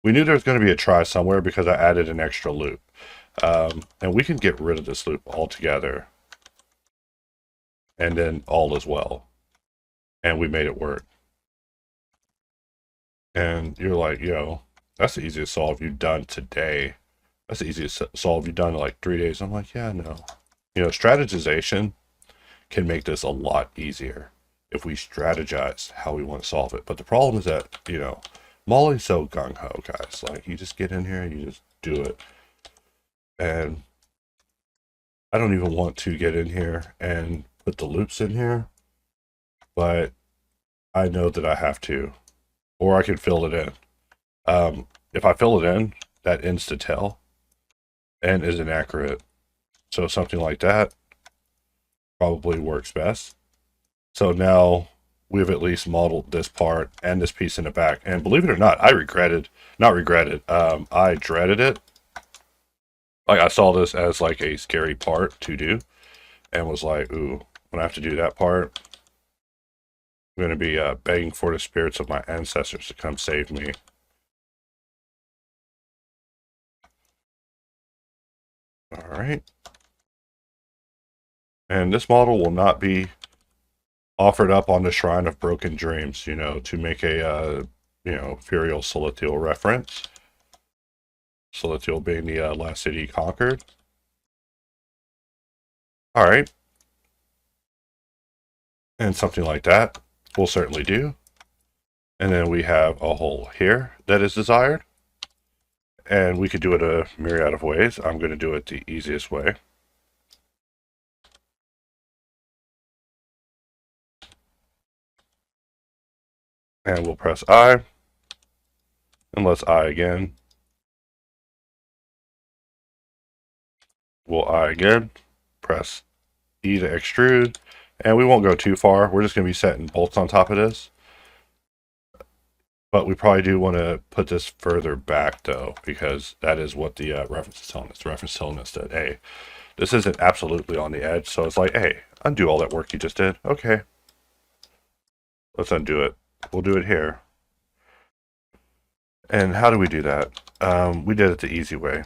We knew there was going to be a try somewhere because I added an extra loop. And we can get rid of this loop altogether. And then all as well. And we made it work. And you're like, yo, that's the easiest solve you've done today. That's the easiest solve you've done in like 3 days. I'm like, yeah, no. Strategization can make this a lot easier if we strategize how we want to solve it. But the problem is that, Molly's so gung-ho, guys. Like, you just get in here and you just do it. And I don't even want to get in here and put the loops in here, but I know that I have to, or I can fill it in. If I fill it in, that ends the tail and is inaccurate. So something like that probably works best. So now we've at least modeled this part and this piece in the back. And believe it or not, I dreaded it. Like, I saw this as like a scary part to do and was like, ooh, when I have to do that part, I'm going to be begging for the spirits of my ancestors to come save me. All right. And this model will not be offered up on the Shrine of Broken Dreams, to make a, Furial Solithial reference. Solithial being the last city conquered. All right. And something like that will certainly do. And then we have a hole here that is desired. And we could do it a myriad of ways. I'm going to do it the easiest way. And we'll press I. And let's I again. We'll I again. Press E to extrude. And we won't go too far. We're just going to be setting bolts on top of this. But we probably do want to put this further back, though, because that is what the reference is telling us. The reference is telling us that, hey, this isn't absolutely on the edge. So it's like, hey, undo all that work you just did. Okay. Let's undo it. We'll do it here. And how do we do that? We did it the easy way.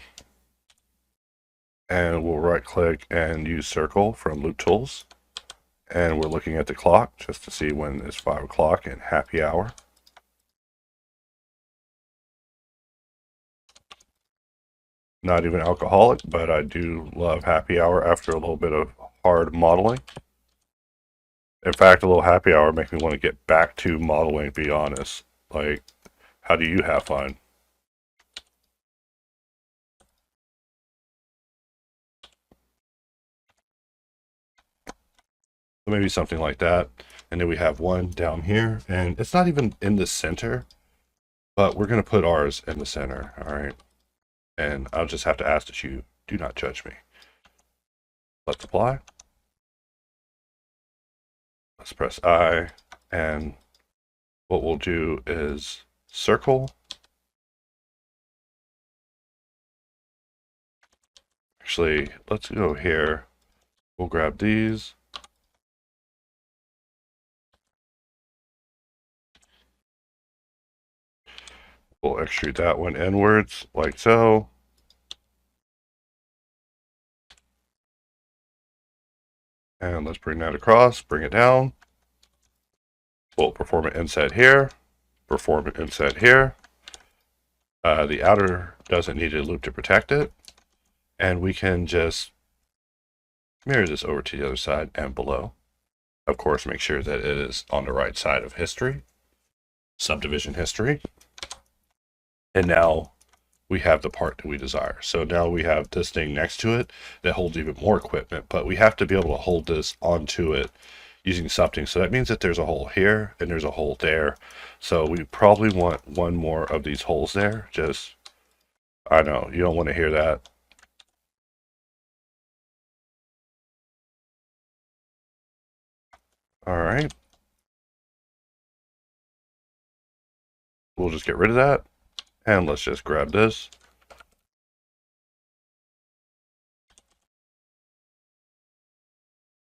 And we'll right click and use circle from loop tools. And we're looking at the clock just to see when it's 5 o'clock and happy hour. Not even alcoholic, but I do love happy hour after a little bit of hard modeling. In fact, a little happy hour makes me want to get back to modeling, to be honest. Like, how do you have fun? So maybe something like that. And then we have one down here, and it's not even in the center, but we're going to put ours in the center, all right? And I'll just have to ask that you do not judge me. Let's apply. Let's press I, and what we'll do is circle. Actually, let's go here. We'll grab these. We'll extrude that one inwards, like so. And let's bring that across, bring it down. We'll perform an inset here, perform an inset here. The outer doesn't need a loop to protect it. And we can just mirror this over to the other side and below. Of course, make sure that it is on the right side of history, subdivision history. And now we have the part that we desire. So now we have this thing next to it that holds even more equipment, but we have to be able to hold this onto it using something. So that means that there's a hole here and there's a hole there. So we probably want one more of these holes there. Just, I know, you don't want to hear that. All right. We'll just get rid of that. And let's just grab this.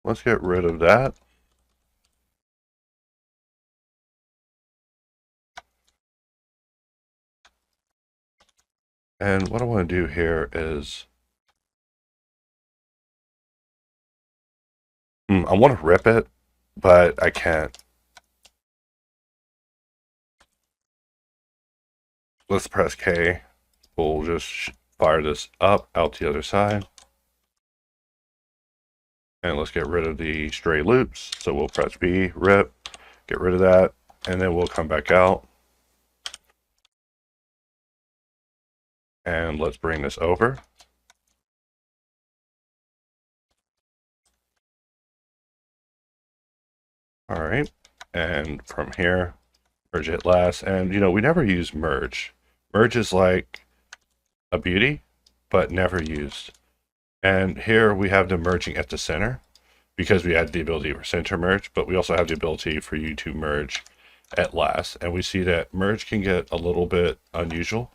Let's get rid of that. And what I want to do here is, I want to rip it, but I can't. Let's press K. We'll just fire this up out the other side. And let's get rid of the stray loops. So we'll press B, rip, get rid of that, and then we'll come back out. And let's bring this over. All right, and from here, merge it last. And you know, we never use merge. Merge is like a beauty, but never used. And here we have the merging at the center because we had the ability for center merge, but we also have the ability for you to merge at last. And we see that merge can get a little bit unusual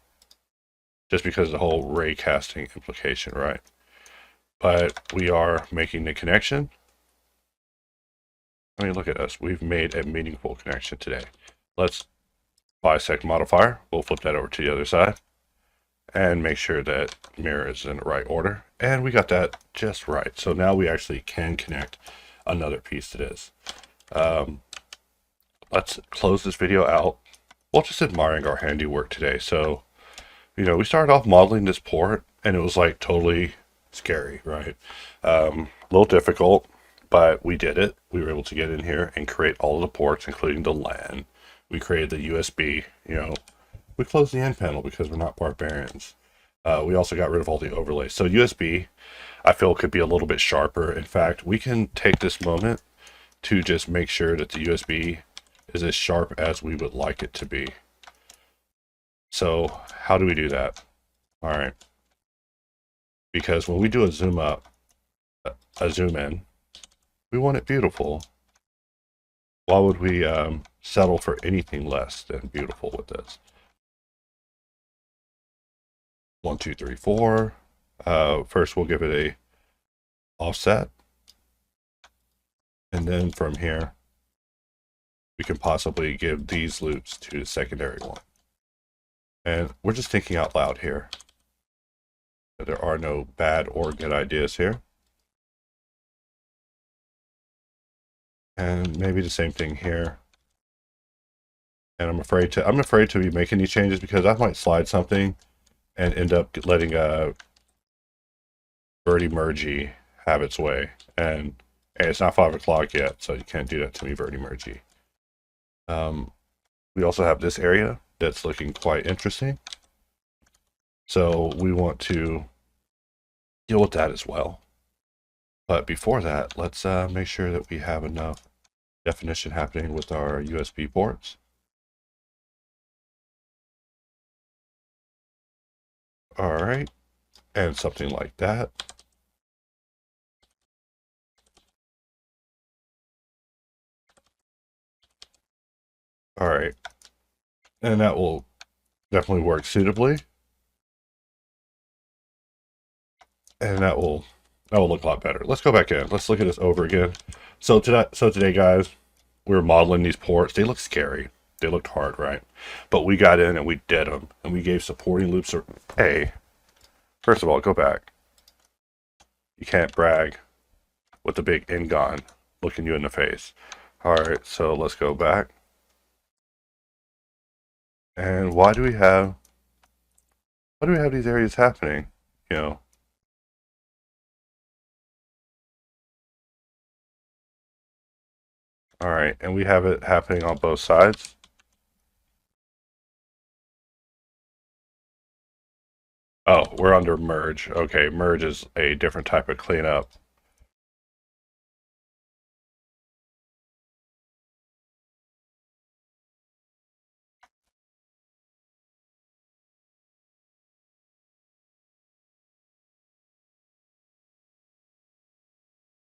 just because of the whole ray casting implication, right? But we are making the connection. I mean, look at us. We've made a meaningful connection today. Let's bisect modifier. We'll flip that over to the other side and make sure that mirror is in the right order. And we got that just right. So now we actually can connect another piece to this. Let's close this video out. We're just admiring our handiwork today. So, you know, we started off modeling this port and it was like totally scary, right? A little difficult, but we did it. We were able to get in here and create all of the ports, including the LAN. We created the USB, you know, we closed the end panel because we're not barbarians. We also got rid of all the overlays. So USB, I feel, could be a little bit sharper. In fact, we can take this moment to just make sure that the USB is as sharp as we would like it to be. So how do we do that? All right. Because when we do a zoom up, a zoom in, we want it beautiful. Why would we settle for anything less than beautiful with this? 1, 2, 3, 4. First, we'll give it a offset. And then from here, we can possibly give these loops to the secondary one. And we're just thinking out loud here. There are no bad or good ideas here. And maybe the same thing here. And I'm afraid to be making these changes because I might slide something and end up letting a birdie mergey have its way. And hey, it's not 5 o'clock yet, so you can't do that to me, birdie mergey. We also have this area that's looking quite interesting. So we want to deal with that as well. But before that, let's make sure that we have enough definition happening with our USB ports. All right, and something like that. All right, and that will definitely work suitably. And that will look a lot better. Let's go back in. Let's look at this over again. So today, guys, we were modeling these ports. They look scary. They looked hard, right? But we got in and we did them, and we gave supporting loops. Hey, first of all, go back. You can't brag with the big N-gon looking you in the face. All right, so let's go back. And why do we have these areas happening? You know. All right, and we have it happening on both sides. Oh, we're under merge. Okay, merge is a different type of cleanup.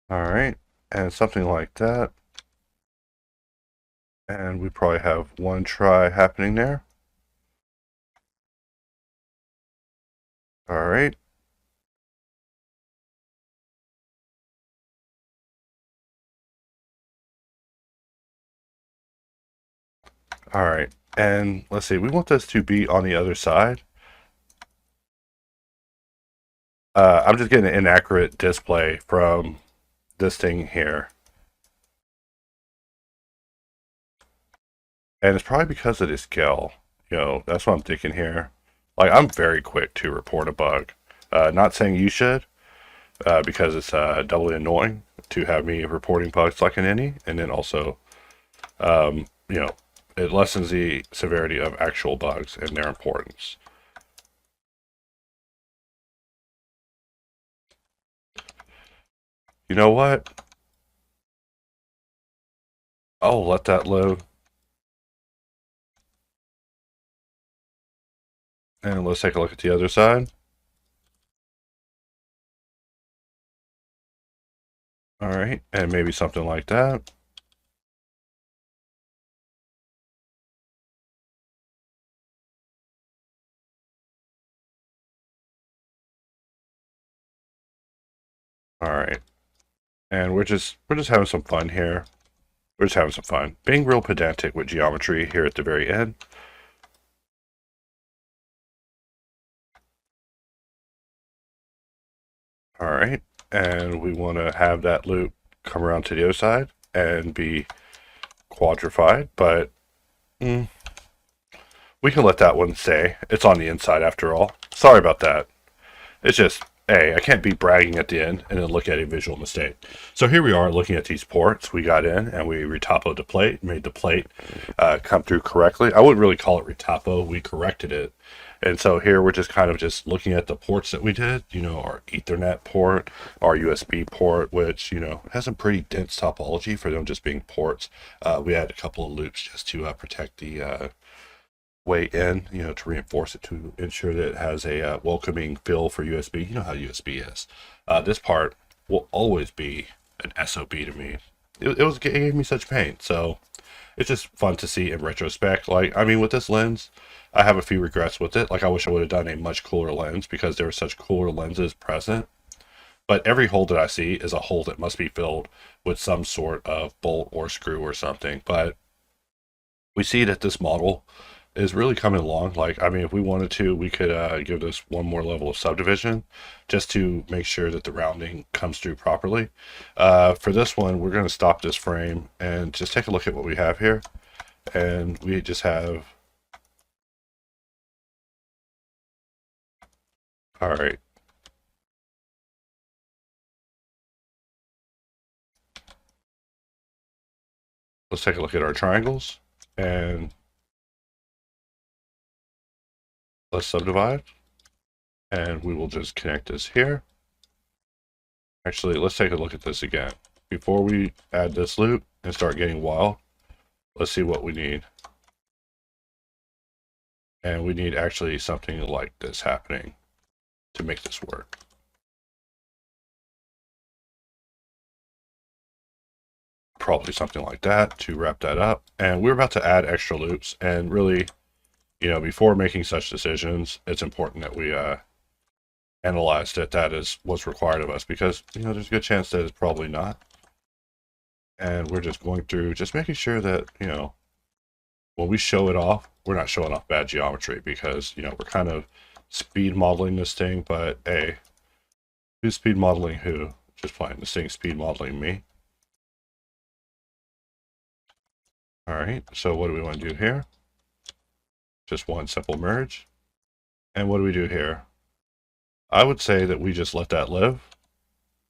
All right, and something like that. And we probably have one try happening there. All right. All right, and let's see, we want this to be on the other side. I'm just getting an inaccurate display from this thing here. And it's probably because of this scale. You know, that's what I'm thinking here. Like, I'm very quick to report a bug. Not saying you should, because it's doubly annoying to have me reporting bugs like an innie, and then also, you know, it lessens the severity of actual bugs and their importance. You know what? I'll let that load. And let's take a look at the other side. All right, and maybe something like that. All right, and we're just having some fun here. We're just having some fun, being real pedantic with geometry here at the very end. All right, and we want to have that loop come around to the other side and be quadrified, but we can let that one stay. It's on the inside after all. Sorry about that. It's just, hey, I can't be bragging at the end and then look at a visual mistake. So here we are looking at these ports. We got in and we retopoed the plate, made the plate come through correctly. I wouldn't really call it retopo. We corrected it. And so here we're just kind of just looking at the ports that we did, you know, our Ethernet port, our USB port, which, you know, has a pretty dense topology for them just being ports. We had a couple of loops just to protect the way in, you know, to reinforce it, to ensure that it has a welcoming feel for USB. You know how USB is. This part will always be an SOB to me. It gave me such pain. So it's just fun to see in retrospect. Like, I mean, with this lens, I have a few regrets with it. Like, I wish I would have done a much cooler lens because there were such cooler lenses present. But every hole that I see is a hole that must be filled with some sort of bolt or screw or something. But we see that this model is really coming along. Like, I mean, if we wanted to, we could give this one more level of subdivision just to make sure that the rounding comes through properly. For this one, we're going to stop this frame and just take a look at what we have here. And we just have, all right. Let's take a look at our triangles and let's subdivide. And we will just connect this here. Actually, let's take a look at this again. Before we add this loop and start getting wild, let's see what we need. And we need actually something like this happening to make this work. Probably something like that to wrap that up. And we're about to add extra loops. And really, you know, before making such decisions, it's important that we analyze that that is what's required of us, because, you know, there's a good chance that it's probably not. And we're just going through, just making sure that, you know, when we show it off, we're not showing off bad geometry, because, you know, we're kind of speed modeling this thing, but hey, who's speed modeling who? Just playing this thing speed modeling me. All right, so what do we want to do here? Just one simple merge. And what do we do here? I would say that we just let that live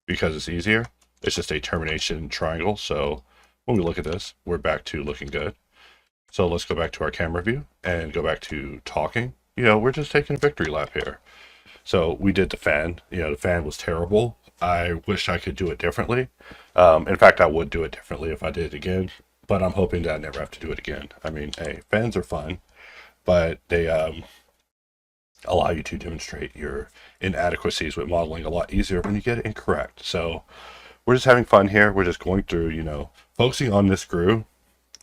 because it's easier. It's just a termination triangle. So when we look at this, we're back to looking good. So let's go back to our camera view and go back to talking. You know, we're just taking a victory lap here. So we did the fan. You know, the fan was terrible. I wish I could do it differently. In fact, I would do it differently if I did it again, but I'm hoping that I never have to do it again. I mean, hey, fans are fun, but they allow you to demonstrate your inadequacies with modeling a lot easier when you get it incorrect. So we're just having fun here. We're just going through, you know, focusing on this screw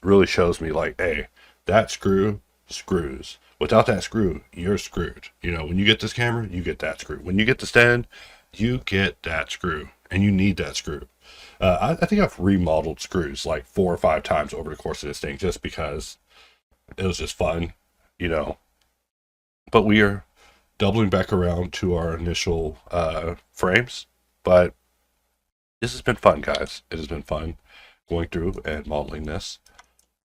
really shows me like, hey, that screw screws. Without that screw, you're screwed. You know, when you get this camera, you get that screw. When you get the stand, you get that screw, and you need that screw. I think I've remodeled screws like 4 or 5 times over the course of this thing, just because it was just fun, you know. But we are doubling back around to our initial frames. But this has been fun, guys. It has been fun going through and modeling this.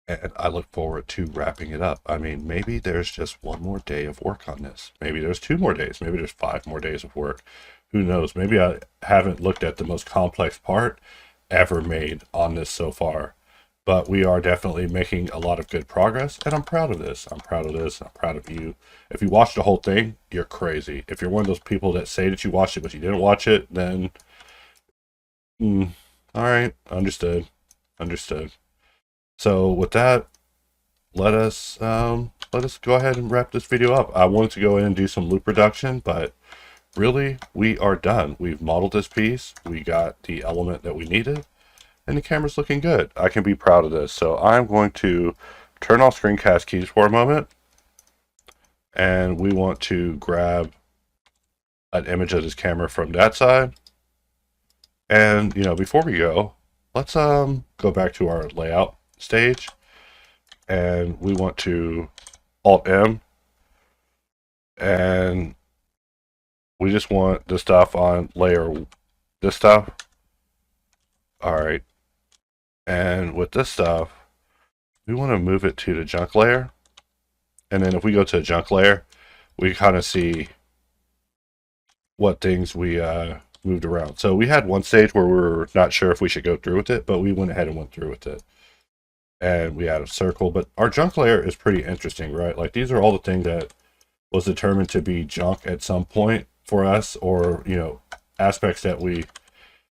And I look forward to wrapping it up. I mean, maybe there's just one more day of work on this. Maybe there's 2 more days. Maybe there's 5 more days of work. Who knows? Maybe I haven't looked at the most complex part ever made on this so far. But we are definitely making a lot of good progress, and I'm proud of this. I'm proud of this. I'm proud of you. If you watched the whole thing, you're crazy. If you're one of those people that say that you watched it but you didn't watch it, then all right, understood. So with that, let us go ahead and wrap this video up. I wanted to go in and do some loop reduction, but really we are done. We've modeled this piece. We got the element that we needed, and the camera's looking good. I can be proud of this. So I'm going to turn off screencast keys for a moment, and we want to grab an image of this camera from that side. And, you know, before we go, let's go back to our layout stage, and we want to Alt M, and we just want the stuff on layer, this stuff. All right, and with this stuff, we want to move it to the junk layer. And then if we go to the junk layer, we kind of see what things we moved around. So we had one stage where we were not sure if we should go through with it, but we went ahead and went through with it. And we had a circle, but our junk layer is pretty interesting, right? Like, these are all the things that was determined to be junk at some point for us, or, you know, aspects that we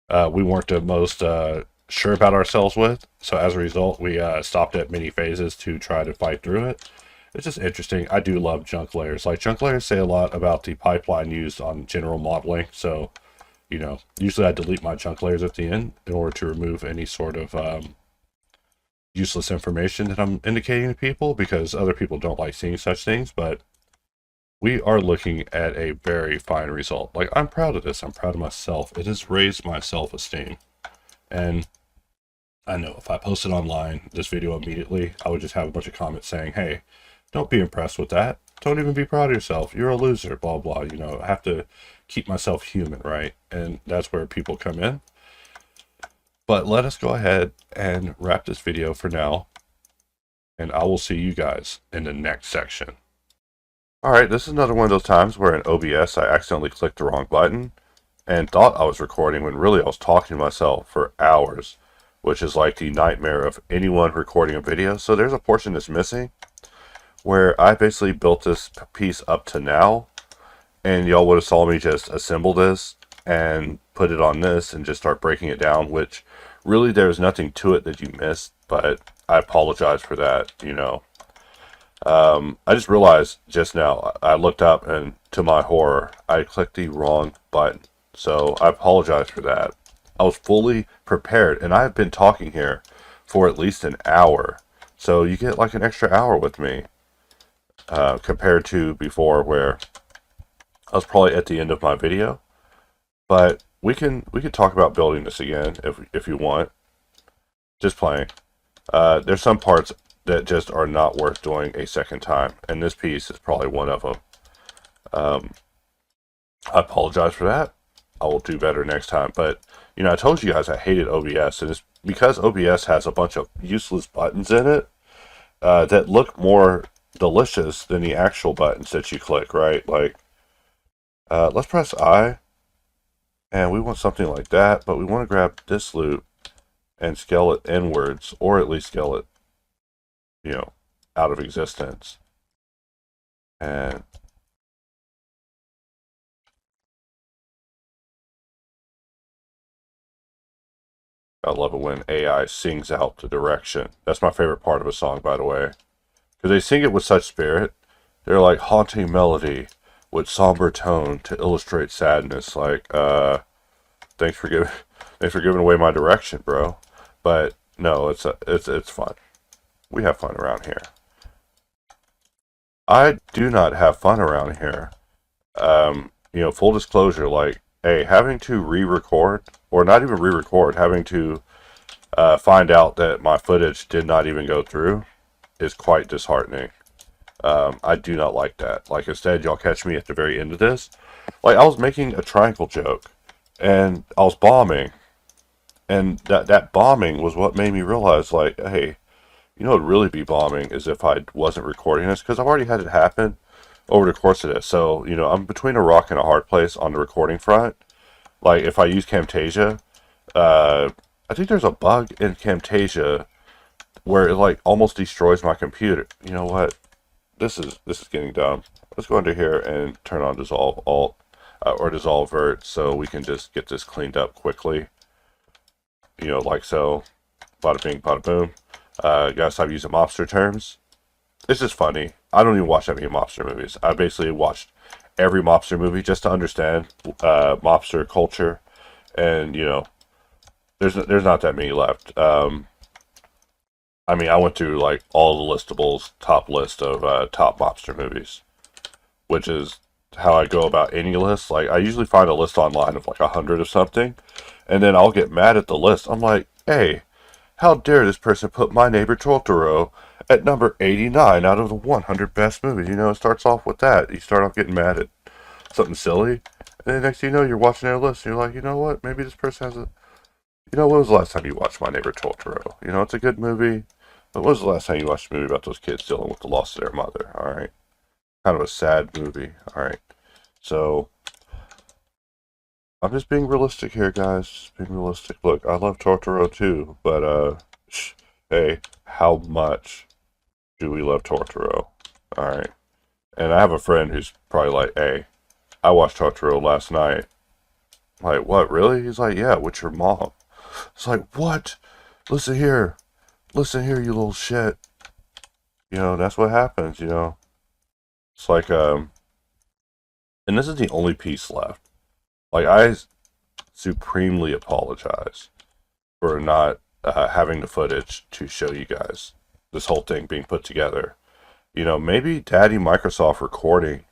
weren't the most sure about ourselves with. So as a result, we stopped at many phases to try to fight through it. It's just interesting. I do love junk layers. Like, junk layers say a lot about the pipeline used on general modeling. So, you know, usually I delete my junk layers at the end in order to remove any sort of useless information that I'm indicating to people, because other people don't like seeing such things. But we are looking at a very fine result. Like, I'm proud of this. I'm proud of myself. It has raised my self-esteem. And I know if I posted online this video immediately, I would just have a bunch of comments saying, hey, don't be impressed with that. Don't even be proud of yourself. You're a loser, blah, blah. You know, I have to keep myself human, right? And that's where people come in. But let us go ahead and wrap this video for now. And I will see you guys in the next section. All right, this is another one of those times where in OBS, I accidentally clicked the wrong button and thought I was recording when really I was talking to myself for hours, which is like the nightmare of anyone recording a video. So there's a portion that's missing where I basically built this piece up to now, and y'all would have saw me just assemble this and put it on this and just start breaking it down, which really there's nothing to it that you missed, but I apologize for that, you know. I just realized just now, I looked up and to my horror, I clicked the wrong button. So I apologize for that. I was fully prepared, and I've been talking here for at least an hour. So you get like an extra hour with me, compared to before where I was probably at the end of my video. But we can talk about building this again if you want. Just playing. There's some parts that just are not worth doing a second time, and this piece is probably one of them. I apologize for that. I will do better next time. But, you know, I told you guys I hated OBS, and it's because OBS has a bunch of useless buttons in it that look more delicious than the actual buttons that you click, right? Like, let's press I, and we want something like that, but we want to grab this loop and scale it inwards, or at least scale it, you know, out of existence. And I love it when AI sings out the direction. That's my favorite part of a song, by the way. Because they sing it with such spirit. They're like haunting melody with somber tone to illustrate sadness. Like, thanks for giving away my direction, bro. But no, it's fun. We have fun around here. I do not have fun around here. You know, full disclosure, like, hey, having to re-record, or not even re-record, having to find out that my footage did not even go through is quite disheartening. I do not like that. Like, instead, y'all catch me at the very end of this. Like, I was making a triangle joke, and I was bombing, and that bombing was what made me realize, like, hey, you know what would really be bombing is if I wasn't recording this, because I've already had it happen over the course of this. So, you know, I'm between a rock and a hard place on the recording front. Like, if I use Camtasia, I think there's a bug in Camtasia where it, like, almost destroys my computer. You know what? This is getting dumb. Let's go under here and turn on Dissolve Alt, or Dissolve Vert, so we can just get this cleaned up quickly. You know, like so. Bada bing, bada boom. Gotta stop using mobster terms. It's just funny. I don't even watch that many mobster movies. I basically watched every mobster movie just to understand mobster culture, and you know, there's not that many left. I mean, I went through like all the listables, top list of top mobster movies, which is how I go about any list. Like, I usually find a list online of like 100 of something, and then I'll get mad at the list. I'm like, hey, how dare this person put My Neighbor Totoro at number 89 out of the 100 best movies? You know, it starts off with that. You start off getting mad at something silly, and then next thing you know, you're watching their list, and you're like, you know what? Maybe this person has a... You know, when was the last time you watched My Neighbor Totoro? You know, it's a good movie, but when was the last time you watched a movie about those kids dealing with the loss of their mother? All right. Kind of a sad movie. All right. So, I'm just being realistic here, guys. Just being realistic. Look, I love Totoro too, but, hey, how much do we love Totoro? Alright. And I have a friend who's probably like, hey, I watched Totoro last night. I'm like, what, really? He's like, yeah, with your mom. It's like, what? Listen here, you little shit. You know, that's what happens, you know. It's like, and this is the only piece left. Like, I supremely apologize for not having the footage to show you guys this whole thing being put together. You know, maybe Daddy Microsoft recording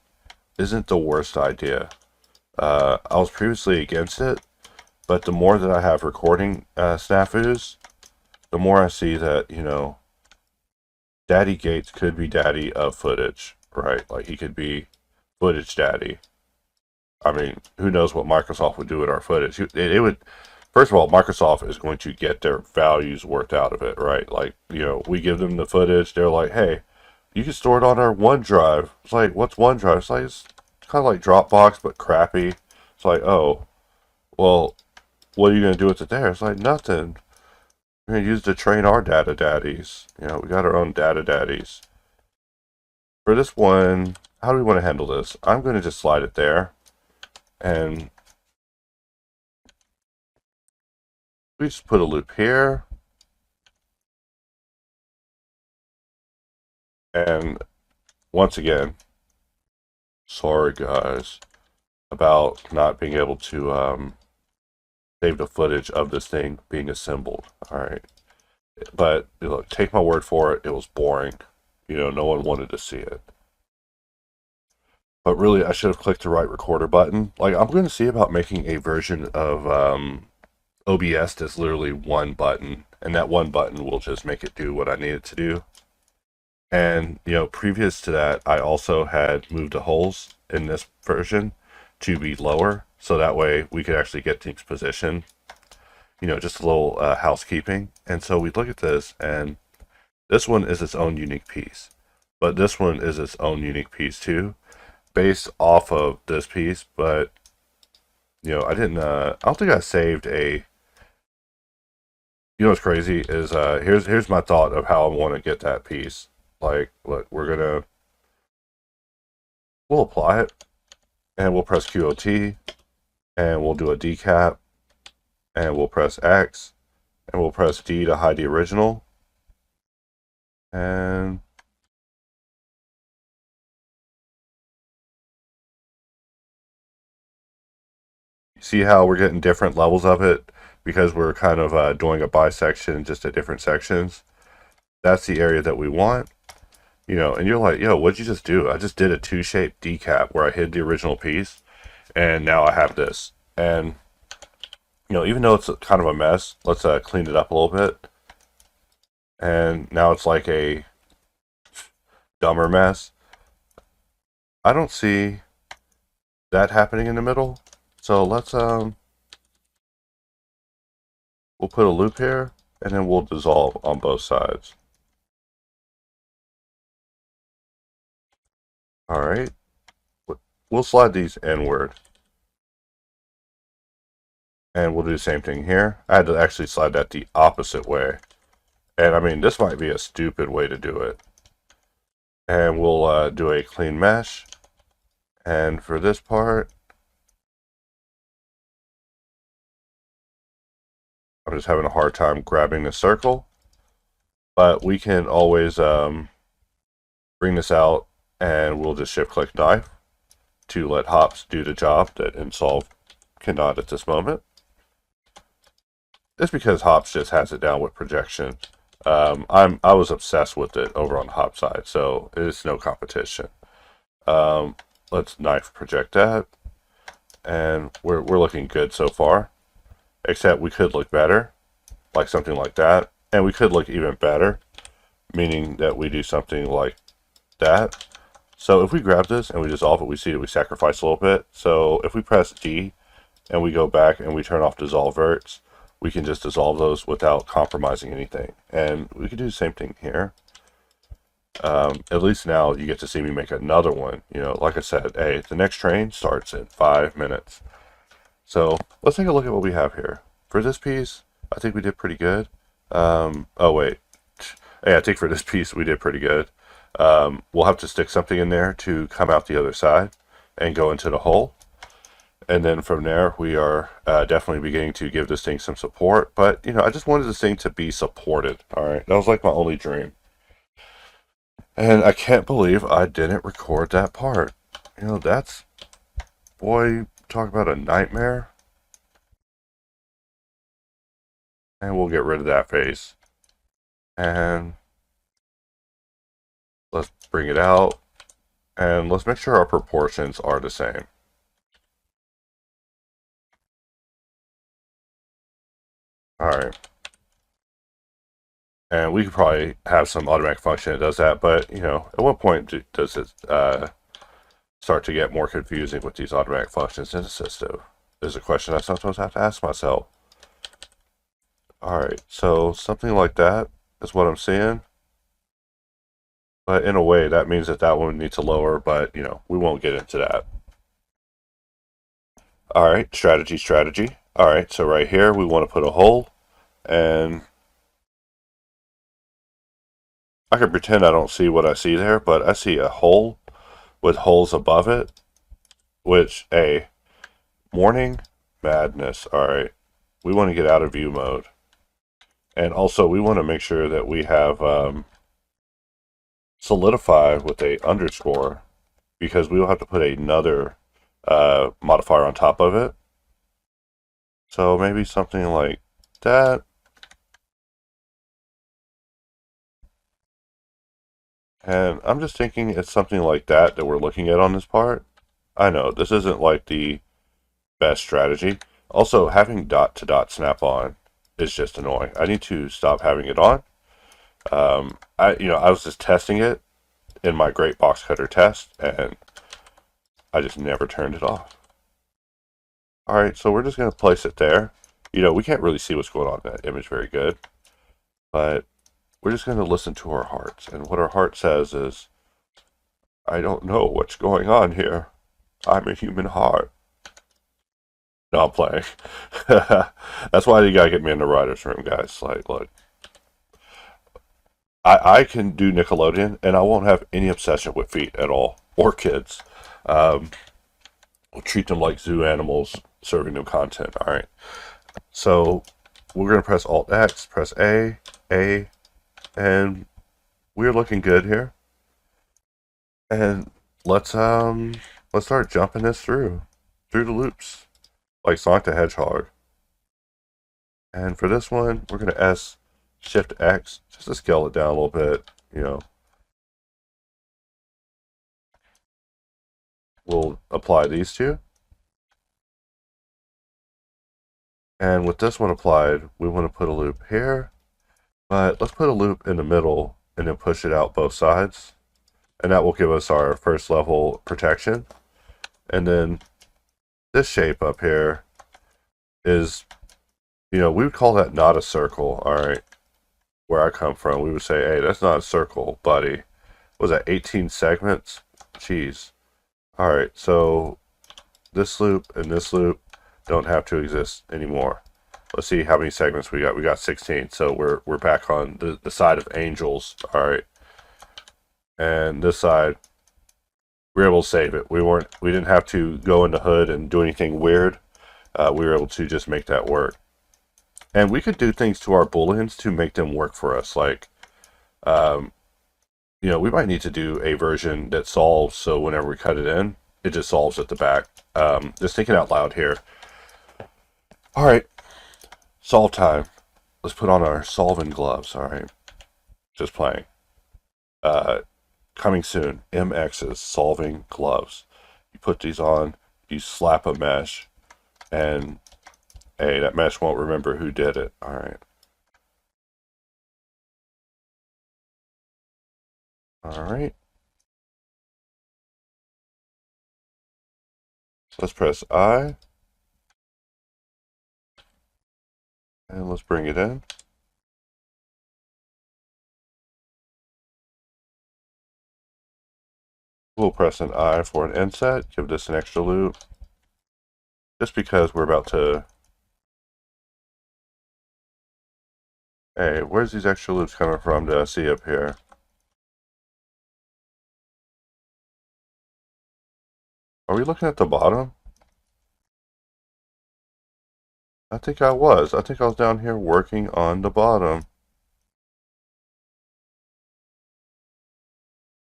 isn't the worst idea. I was previously against it, but the more that I have recording snafus, the more I see that, you know, Daddy Gates could be daddy of footage, right? Like he could be footage daddy. I mean, who knows what Microsoft would do with our footage? It would, first of all, Microsoft is going to get their values worked out of it, right? Like, you know, we give them the footage. They're like, hey, you can store it on our OneDrive. It's like, what's OneDrive? It's like, it's kind of like Dropbox, but crappy. It's like, oh, well, what are you going to do with it there? It's like, nothing. We're going to use it to train our data daddies. You know, we got our own data daddies. For this one, how do we want to handle this? I'm going to just slide it there. And we just put a loop here. And once again, sorry guys about not being able to save the footage of this thing being assembled. Alright. But look, take my word for it, it was boring. You know, no one wanted to see it. But really, I should have clicked the right recorder button. Like, I'm going to see about making a version of OBS that's literally one button. And that one button will just make it do what I need it to do. And, you know, previous to that, I also had moved the holes in this version to be lower. So that way we could actually get things positioned. You know, just a little housekeeping. And so we look at this, and this one is its own unique piece. But this one is its own unique piece too, based off of this piece. But, you know, I don't think I saved a, you know what's crazy is, here's my thought of how I want to get that piece. Like, look, we'll apply it, and we'll press QOT, and we'll do a decap, and we'll press X, and we'll press D to hide the original, and see how we're getting different levels of it because we're kind of doing a bisection just at different sections. That's the area that we want. You know, and you're like, yo, what'd you just do? I just did a two-shaped decap where I hid the original piece, and now I have this. And, you know, even though it's kind of a mess, let's clean it up a little bit. And now it's like a dumber mess. I don't see that happening in the middle. So let's, we'll put a loop here, and then we'll dissolve on both sides. Alright. We'll slide these inward. And we'll do the same thing here. I had to actually slide that the opposite way. And I mean, this might be a stupid way to do it. And we'll do a clean mesh. And for this part, I'm just having a hard time grabbing the circle. But we can always bring this out, and we'll just shift click knife to let hops do the job that Insolve cannot at this moment. It's because hops just has it down with projection. I was obsessed with it over on the hop side, so it's no competition. Let's knife project that, and we're looking good so far. Except we could look better, like something like that, and we could look even better, meaning that we do something like that. So if we grab this and we dissolve it, we see that we sacrifice a little bit. So if we press D and we go back and we turn off dissolve verts, we can just dissolve those without compromising anything. And we can do the same thing here. At least now you get to see me make another one. You know, like I said, hey, the next train starts in 5 minutes. So let's take a look at what we have here. For this piece, I think we did pretty good. Oh wait, yeah, I think for this piece we did pretty good. We'll have to stick something in there to come out the other side and go into the hole. And then from there, we are definitely beginning to give this thing some support. But, you know, I just wanted this thing to be supported. All right, that was like my only dream. And I can't believe I didn't record that part. You know, that's, boy, talk about a nightmare. And we'll get rid of that face. And let's bring it out. And let's make sure our proportions are the same. Alright. And we could probably have some automatic function that does that, but you know, at what point does it start to get more confusing with these automatic functions in assistive? Is a question I sometimes have to ask myself. Alright, so something like that is what I'm seeing. But in a way, that means that that one needs to lower, but you know, we won't get into that. Alright, strategy. Alright, so right here, we want to put a hole, and I can pretend I don't see what I see there, but I see a hole with holes above it, which, morning madness. Alright, we want to get out of view mode. And also, we want to make sure that we have solidify with a underscore, because we will have to put another modifier on top of it. So maybe something like that. And I'm just thinking it's something like that we're looking at on this part. I know, this isn't like the best strategy. Also, having dot to dot snap on is just annoying. I need to stop having it on. I was just testing it in my great box cutter test, and I just never turned it off. Alright, so we're just going to place it there. You know, we can't really see what's going on in that image very good, but we're just going to listen to our hearts. And what our heart says is, I don't know what's going on here. I'm a human heart. No, I'm playing. That's why you gotta get me in the writer's room, guys. Like, look. I can do Nickelodeon, and I won't have any obsession with feet at all, or kids. We'll treat them like zoo animals, serving them content. All right. So we're gonna press Alt X, press A, and we're looking good here. And let's start jumping this through the loops, like Sonic the Hedgehog. And for this one, we're gonna S Shift X just to scale it down a little bit. You know, we'll apply these two. And with this one applied, we want to put a loop here, but let's put a loop in the middle and then push it out both sides. And that will give us our first level protection. And then this shape up here is, you know, we would call that not a circle. All right. Where I come from, we would say, hey, that's not a circle, buddy. What was that, 18 segments? Jeez. All right. So this loop and this loop don't have to exist anymore. Let's see how many segments we got. We got 16. So we're back on the side of angels. All right. And this side, we were able to save it. We didn't have to go in the hood and do anything weird. We were able to just make that work. And we could do things to our booleans to make them work for us. Like, you know, we might need to do a version that solves, so whenever we cut it in, it just solves at the back. Just thinking out loud here. All right, solve time. Let's put on our solving gloves. All right, just playing. Coming soon, MX's solving gloves. You put these on, you slap a mesh, and hey, that mesh won't remember who did it. All right. All right. So let's press I. And let's bring it in. We'll press an I for an inset, give this an extra loop. Just because we're about to... Hey, where's these extra loops coming from that I see up here? Are we looking at the bottom? I think I was. I think I was down here working on the bottom.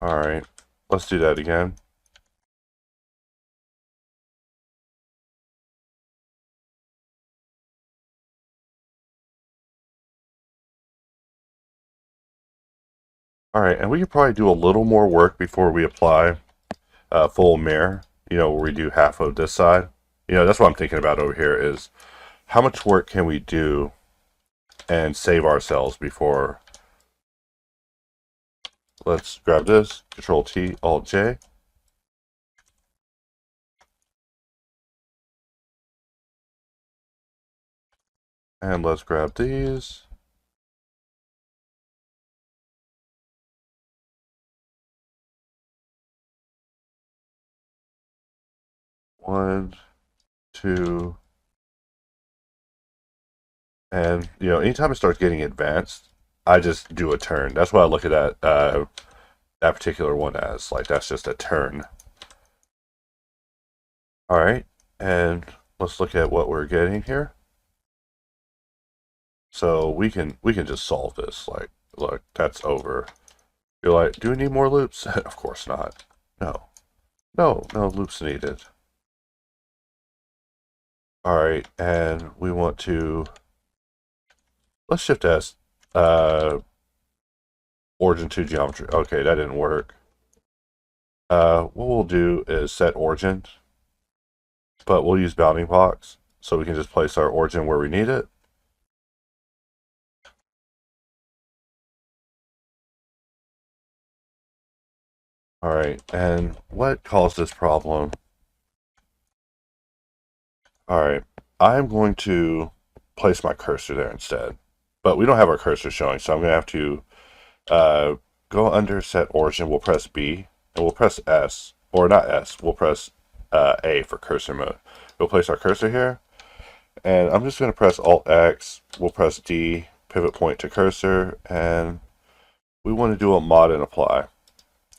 Alright, let's do that again. Alright, and we could probably do a little more work before we apply full mirror, you know, where we do half of this side. You know, that's what I'm thinking about over here is how much work can we do and save ourselves before let's grab this, Control T, Alt J. And let's grab these. One, two, and anytime it starts getting advanced, I just do a turn. That's what I look at that particular one as. Like that's just a turn. All right, and let's look at what we're getting here. So we can just solve this. Like, look, that's over. You're like, do we need more loops? Of course not. No, no loops needed. All right, and we want to let's shift S origin to geometry. Okay, that didn't work. What we'll do is set origin, but we'll use bounding box so we can just place our origin where we need it. All right, and what caused this problem? All right, I'm going to place my cursor there instead, but we don't have our cursor showing, so I'm going to have to go under set origin. We'll press B, and we'll press S, or not S, we'll press A for cursor mode. We'll place our cursor here, and I'm just going to press Alt X, we'll press D, pivot point to cursor, and we want to do a mod and apply.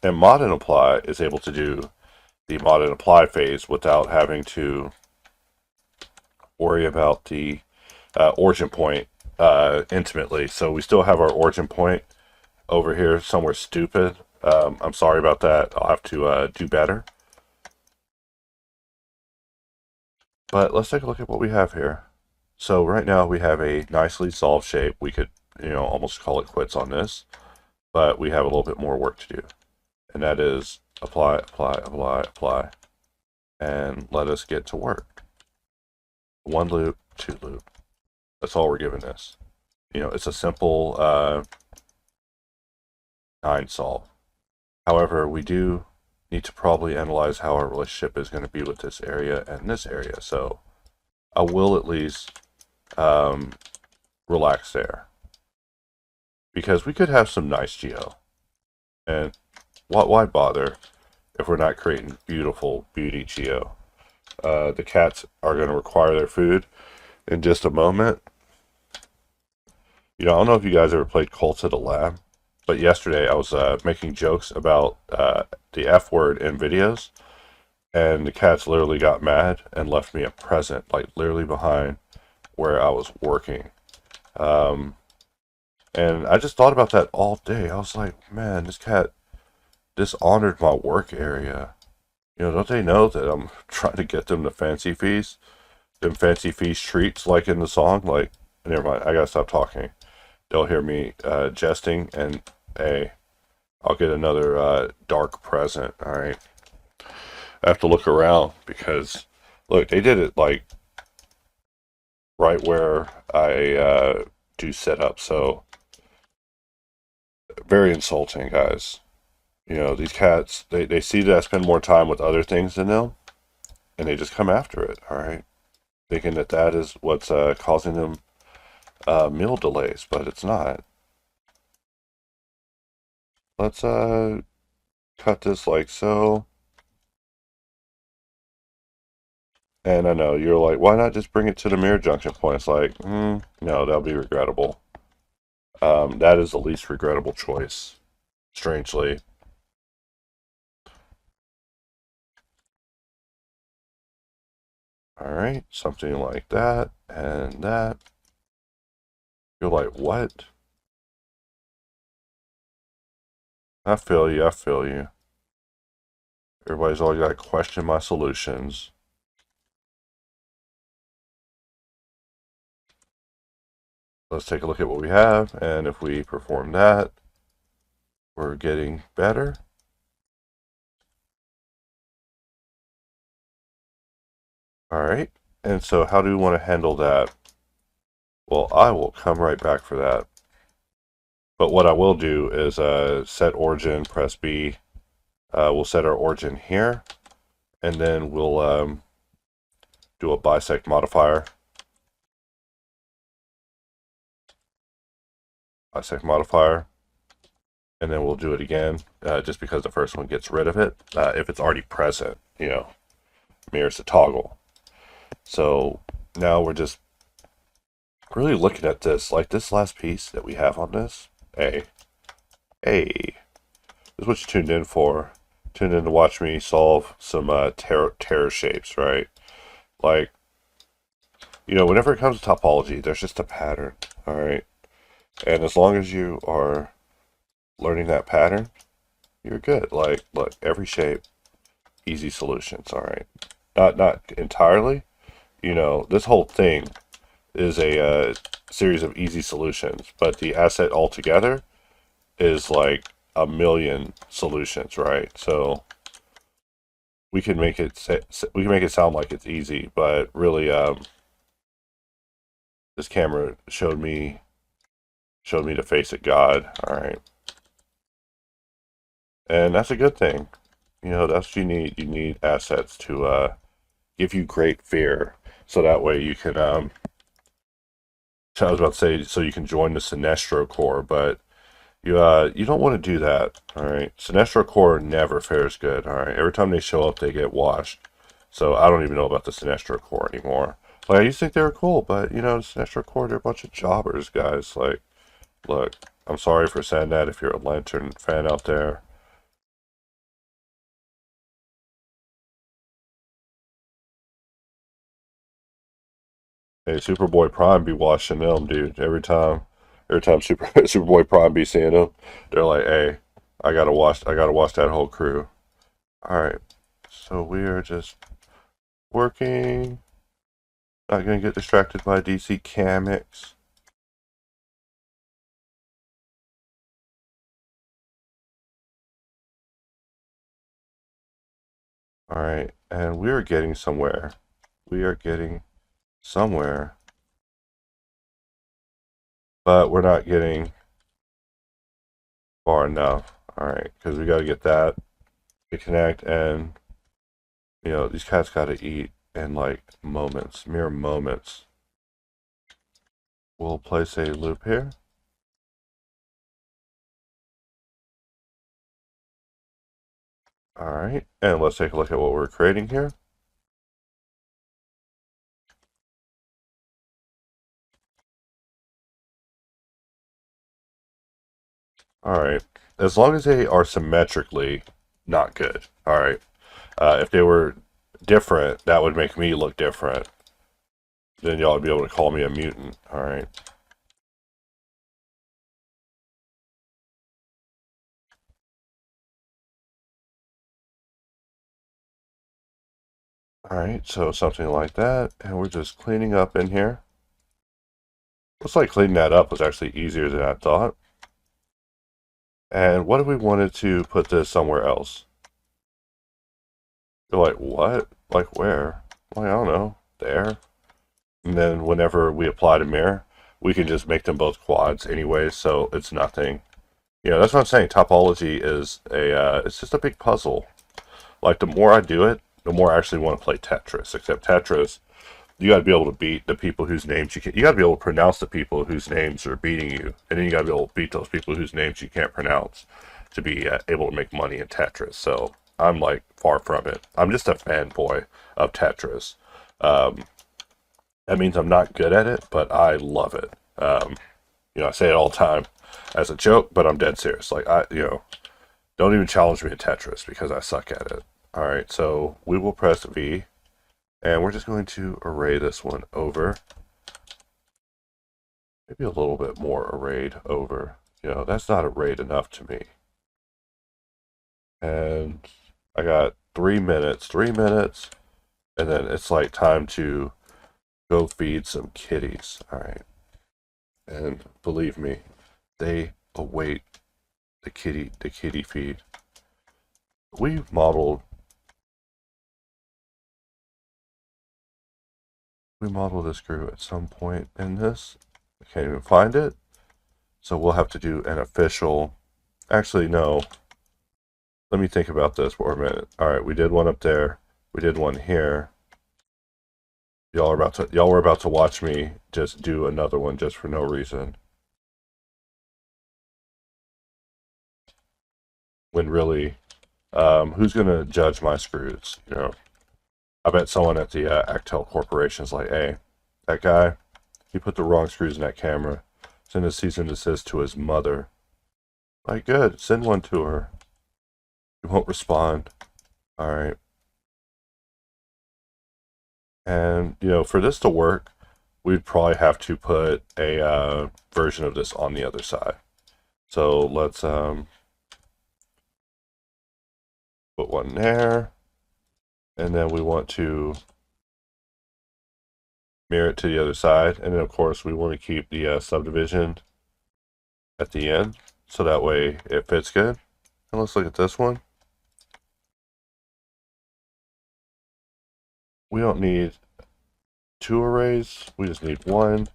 And mod and apply is able to do the mod and apply phase without having to worry about the origin point intimately. So we still have our origin point over here somewhere stupid. I'm sorry about that. I'll have to do better. But let's take a look at what we have here. So right now we have a nicely solved shape. We could, almost call it quits on this, but we have a little bit more work to do. And that is apply, apply, apply, apply, and let us get to work. One loop, two loop. That's all we're giving this. It's a simple 9 solve. However, we do need to probably analyze how our relationship is going to be with this area and this area. So I will at least relax there, because we could have some nice geo. And why bother if we're not creating beautiful beauty geo? The cats are going to require their food in just a moment. I don't know if you guys ever played Cults at a Lab, but yesterday I was making jokes about the F word in videos, and the cats literally got mad and left me a present, like literally behind where I was working. And I just thought about that all day. I was like, man, this cat dishonored my work area. Don't they know that I'm trying to get them to fancy feast? Them fancy feast treats, like in the song? Like, never mind, I gotta stop talking. They'll hear me jesting, and hey, I'll get another dark present, alright? I have to look around, because, look, they did it, like, right where I do setup, so very insulting, guys. These cats, they see that I spend more time with other things than them, and they just come after it, alright? Thinking that is what's causing them meal delays, but it's not. Let's cut this like so. And I know you're like, why not just bring it to the mirror junction point? It's like, no, that'll be regrettable. That is the least regrettable choice, strangely. Alright, something like that, and that. You're like, what? I feel you, I feel you. Everybody's always got to question my solutions. Let's take a look at what we have, and if we perform that, we're getting better. Alright, and so how do we want to handle that? Well, I will come right back for that. But what I will do is set origin, press B. We'll set our origin here, and then we'll do a bisect modifier. Bisect modifier. And then we'll do it again, just because the first one gets rid of it. If it's already present, mirrors the toggle. So now we're just really looking at this, like this last piece that we have on this. This is what you tuned in for. Tuned in to watch me solve some terror shapes, right? Like, whenever it comes to topology, there's just a pattern, all right? And as long as you are learning that pattern, you're good. Like, look, every shape, easy solutions, all right? Not entirely. This whole thing is a series of easy solutions, but the asset altogether is like a million solutions, right? So we can make it sound like it's easy, but really, this camera showed me to face it God, all right? And that's a good thing. That's what you need. You need assets to give you great fear, so that way you can. So I was about to say, so you can join the Sinestro core, but you don't want to do that. All right, Sinestro core never fares good. All right, every time they show up, they get washed. So I don't even know about the Sinestro core anymore. Like, I used to think they were cool, but the Sinestro core, they're a bunch of jobbers, guys. Like, look, I'm sorry for saying that if you're a Lantern fan out there. Hey, Superboy Prime be watching them, dude. Every time Superboy Prime be seeing them, they're like, "Hey, I gotta watch that whole crew." All right, so we are just working. Not gonna get distracted by DC Comics. All right, and we are getting somewhere. We are getting somewhere, but we're not getting far enough. All right, because we got to get that to connect, and these cats got to eat in like moments, mere moments. We'll place a loop here. All right, and let's take a look at what we're creating here. All right, as long as they are symmetrically not good. All right, if they were different, that would make me look different. Then y'all would be able to call me a mutant. All right. All right, so something like that, and we're just cleaning up in here. Looks like cleaning that up was actually easier than I thought. And what if we wanted to put this somewhere else? You're like, what? Like where? Like, I don't know. There. And then whenever we apply the mirror, we can just make them both quads anyway, so it's nothing. That's what I'm saying. Topology is it's just a big puzzle. Like, the more I do it, the more I actually want to play Tetris. Except Tetris, you got to be able to beat the people whose names you got to be able to pronounce the people whose names are beating you, and then you got to be able to beat those people whose names you can't pronounce to be able to make money in Tetris. So I'm like far from it. I'm just a fanboy of Tetris. Um, that means I'm not good at it, but I love it. I say it all the time as a joke, but I'm dead serious. Like, don't even challenge me in Tetris because I suck at it. All right, so we will press V. And we're just going to array this one over. Maybe a little bit more arrayed over. That's not arrayed enough to me. And I got 3 minutes, and then it's like time to go feed some kitties. All right. And believe me, they await the kitty feed. We modeled this crew at some point in this. I can't even find it. So we'll have to do an official, actually no, let me think about this for a minute. All right, we did one up there. We did one here. Y'all were about to watch me just do another one just for no reason. When really, who's gonna judge my screws? You know, I bet someone at the Achtel Corporation's like, hey, that guy, he put the wrong screws in that camera. Send a cease and desist to his mother. Like, good, send one to her. He won't respond. All right. And, you know, for this to work, we'd probably have to put a version of this on the other side. So let's put one there. And then we want to mirror it to the other side. And then, of course, we want to keep the subdivision at the end. So that way it fits good. And let's look at this one. We don't need 2 arrays. We just need 1.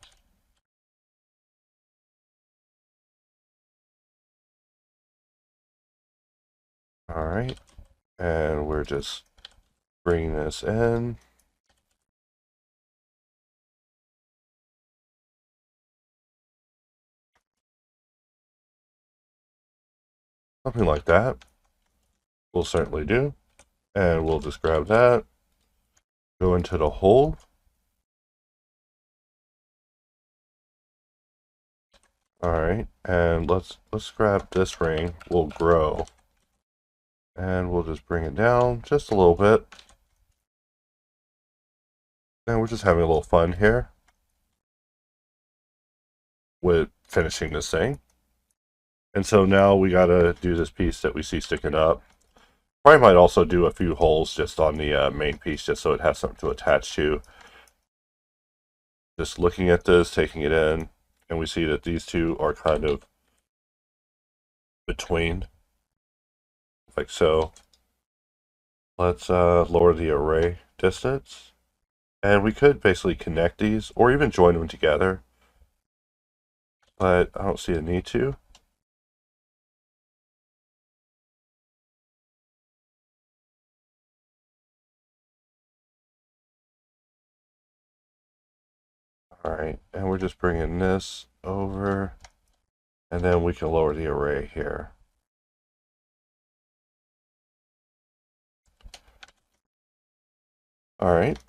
All right. And we're just bringing this in. Something like that. We'll certainly do. And we'll just grab that. Go into the hole. All right. And let's grab this ring. We'll grow. And we'll just bring it down just a little bit. And we're just having a little fun here with finishing this thing. And so now we gotta do this piece that we see sticking up. Probably might also do a few holes just on the main piece just so it has something to attach to. Just looking at this, taking it in, and we see that these two are kind of between, like so. Let's lower the array distance. And we could basically connect these or even join them together, but I don't see a need to. All right, and we're just bringing this over, and then we can lower the array here. All right,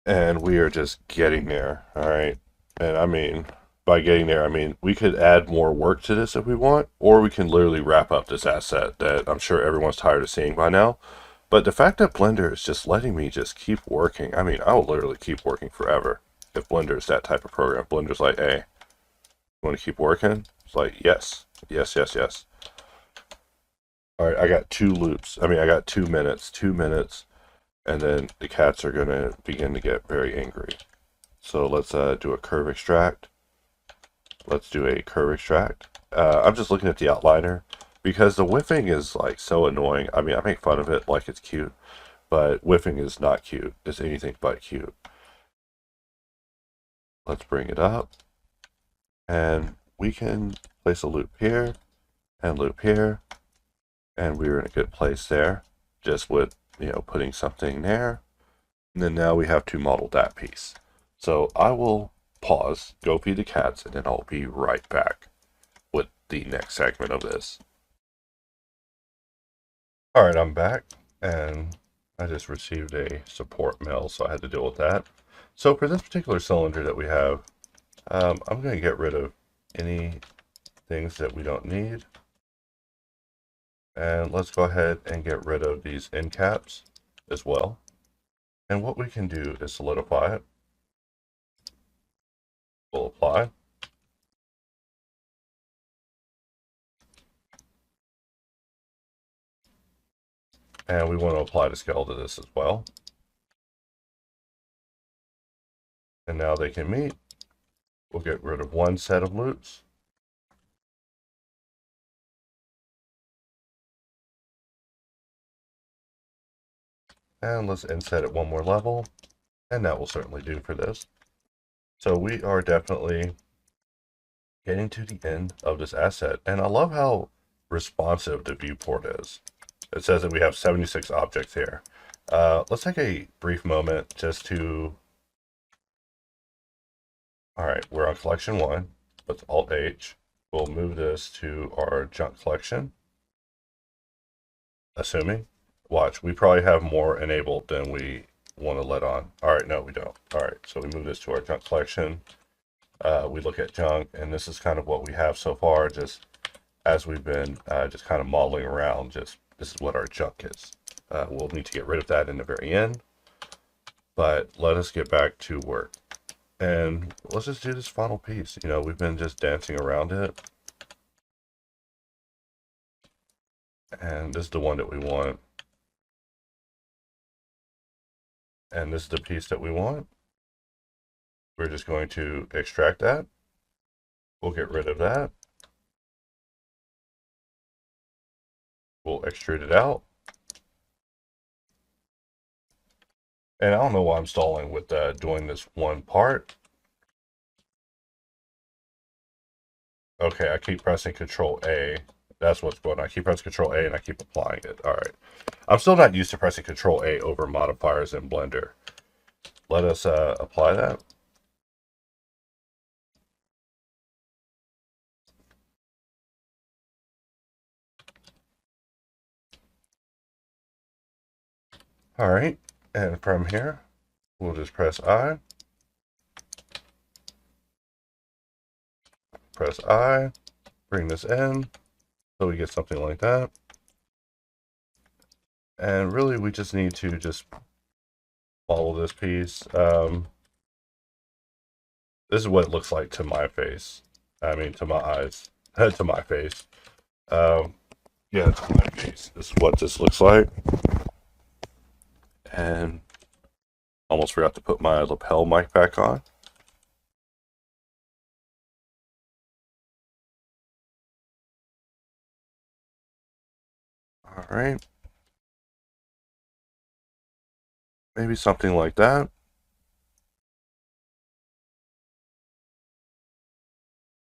and we are just getting there. All right, and I mean, by getting there, I mean we could add more work to this if we want, or we can literally wrap up this asset that I'm sure everyone's tired of seeing by now. But the fact that Blender is just letting me just keep working, I mean, I will literally keep working forever. If Blender is that type of program, Blender's like, hey, you want to keep working? It's like, yes, yes, yes, yes. All right, I got 2 loops. I mean, I got 2 minutes, 2 minutes, and then the cats are going to begin to get very angry. So let's do a curve extract. Let's do a curve extract. I'm just looking at the outliner because the whiffing is like so annoying. I mean, I make fun of it like it's cute, but whiffing is not cute. It's anything but cute. Let's bring it up, and we can place a loop here and loop here, and we were in a good place there just with, you know, putting something there. And then now we have to model that piece. So I will pause, go feed the cats, and then I'll be right back with the next segment of this. All right, I'm back, and I just received a support mail, so I had to deal with that. So for this particular cylinder that we have, I'm going to get rid of any things that we don't need. And let's go ahead and get rid of these end caps as well. And what we can do is solidify it. We'll apply. And we want to apply the scale to this as well. And now they can meet. We'll get rid of one set of loops. And let's inset it one more level. And that will certainly do for this. So we are definitely getting to the end of this asset. And I love how responsive the viewport is. It says that we have 76 objects here. Let's take a brief moment just to... All right, we're on collection 1. Let's Alt-H. We'll move this to our junk collection. Assuming. Watch, we probably have more enabled than we want to let on. All right, no, we don't. All right, so we move this to our junk collection. We look at junk, and this is kind of what we have so far, just as we've been just kind of modeling around. Just this is what our junk is. We'll need to get rid of that in the very end, but let us get back to work. And let's just do this final piece. You know, we've been just dancing around it. And this is the one that we want. And this is the piece that we want. We're just going to extract that. We'll get rid of that. We'll extrude it out. And I don't know why I'm stalling with doing this one part. Okay, I keep pressing Control A. That's what's going on. I keep pressing Control A and I keep applying it. All right. I'm still not used to pressing Control A over modifiers in Blender. Let us apply that. All right. And from here, we'll just press I. Press I. Bring this in. So we get something like that. And really, we just need to just follow this piece. This is what it looks like to my face. I mean, to my eyes. To my face. Yeah, to my face. This is what this looks like. And almost forgot to put my lapel mic back on. All right. Maybe something like that.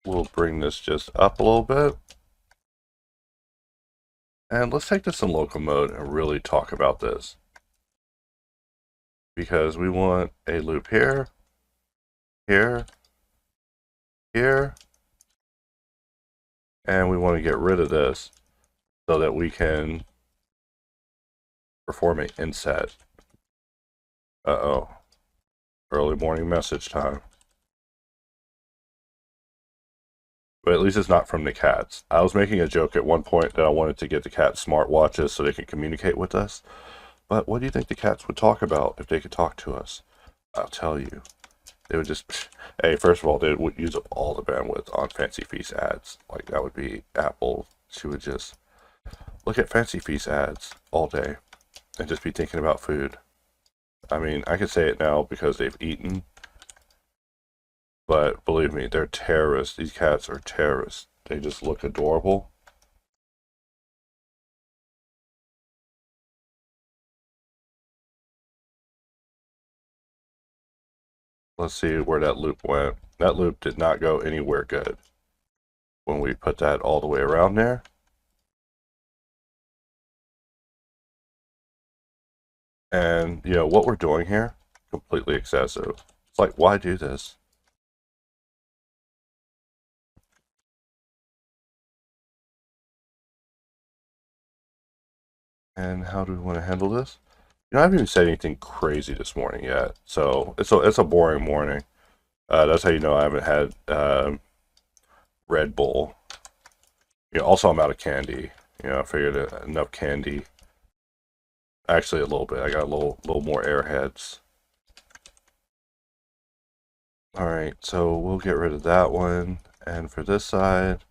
We'll bring this just up a little bit. And let's take this in local mode and really talk about this. Because we want a loop here, here, here, and we want to get rid of this so that we can perform an inset. Uh-oh. Early morning message time. But at least it's not from the cats. I was making a joke at one point that I wanted to get the cats smartwatches so they can communicate with us. But what do you think the cats would talk about if they could talk to us? I'll tell you. They would just... Hey, first of all, they would use up all the bandwidth on Fancy Feast ads. Like, that would be Apple. She would just look at Fancy Feast ads all day and just be thinking about food. I mean, I can say it now because they've eaten. But believe me, they're terrorists. These cats are terrorists. They just look adorable. Let's see where that loop went. That loop did not go anywhere good when we put that all the way around there. And, you know, what we're doing here, completely excessive. It's like, why do this? And how do we want to handle this? You know, I haven't even said anything crazy this morning yet, so it's a boring morning. That's how you know I haven't had Red Bull. You know, also I'm out of candy. You know, I figured enough candy. Actually, a little bit. I got a little more airheads. All right, so we'll get rid of that one, and for this side.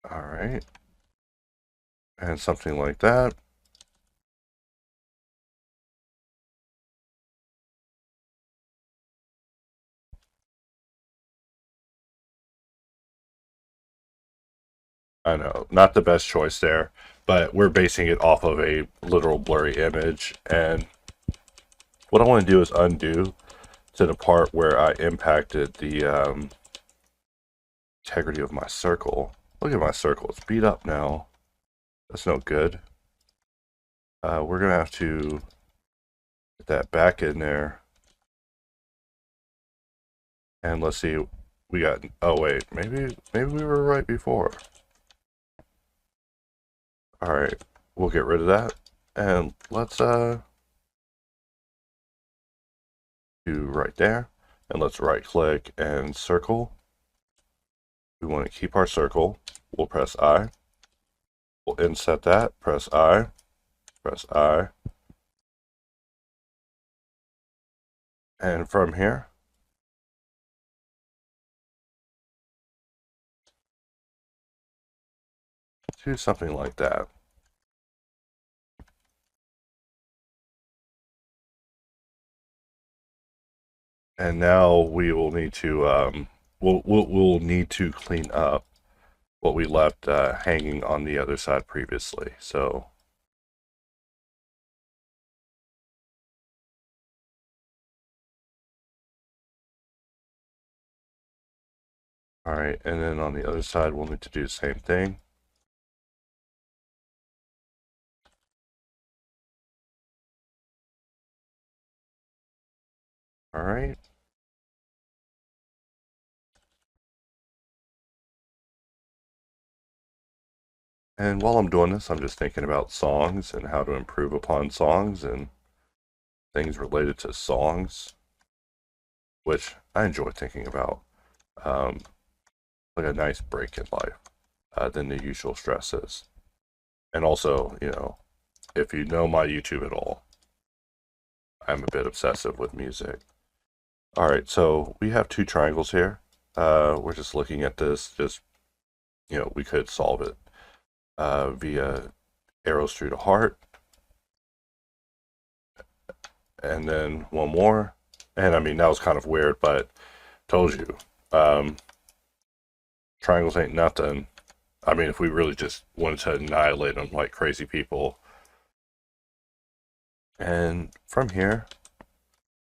All right. And something like that. I know, not the best choice there, but we're basing it off of a literal blurry image. And what I want to do is undo to the part where I impacted the integrity of my circle. Look at my circle, it's beat up now. That's no good. We're gonna have to get that back in there. And let's see, we got, oh wait, maybe we were right before. Alright, we'll get rid of that. And let's do right there. And let's right click and circle. We want to keep our circle. We'll press I. We'll inset that, press I, press I. And from here, do something like that. And now we will need to we'll need to clean up what we left hanging on the other side previously. So all right, and then on the other side we'll need to do the same thing. All right. And while I'm doing this, I'm just thinking about songs and how to improve upon songs and things related to songs, which I enjoy thinking about. Like a nice break in life than the usual stresses. And also, you know, if you know my YouTube at all, I'm a bit obsessive with music. All right, so we have two triangles here. We're just looking at this, just, you know, we could solve it via arrows through the heart. And then one more. And I mean, that was kind of weird, but told you. Triangles ain't nothing. I mean, if we really just wanted to annihilate them like crazy people. And from here,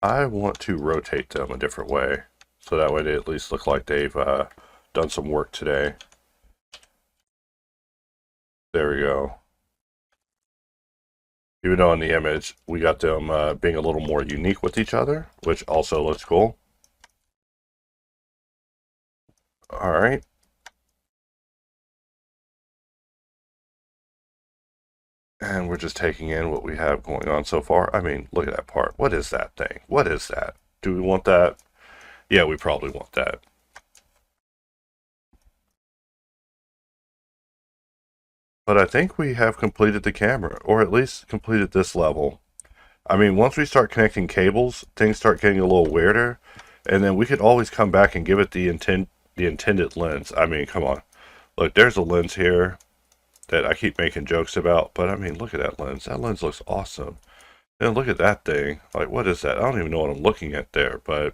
I want to rotate them a different way. So that way they at least look like they've done some work today. There we go. Even though in the image, we got them being a little more unique with each other, which also looks cool. All right. And we're just taking in what we have going on so far. I mean, look at that part. What is that thing? What is that? Do we want that? Yeah, we probably want that. But I think we have completed the camera, or at least completed this level. I mean, once we start connecting cables, things start getting a little weirder, and then we could always come back and give it the intended lens. I mean, come on. Look, there's a lens here that I keep making jokes about, but I mean, look at that lens. That lens looks awesome. And look at that thing. Like, what is that? I don't even know what I'm looking at there, but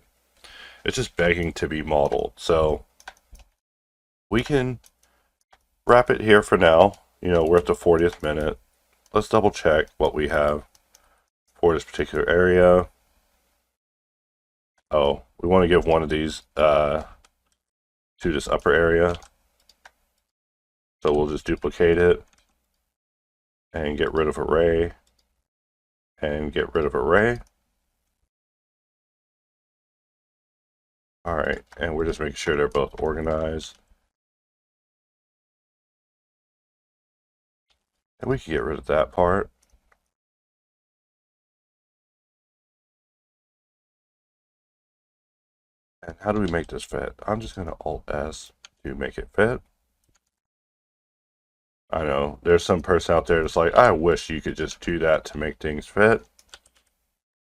it's just begging to be modeled. So we can wrap it here for now. You know, we're at the 40th minute. Let's double check what we have for this particular area. Oh, we want to give one of these to this upper area. So we'll just duplicate it and get rid of array and get rid of array. All right, and we're just making sure they're both organized. And we can get rid of that part. And how do we make this fit? I'm just going to Alt-S to make it fit. I know, there's some person out there that's like, I wish you could just do that to make things fit.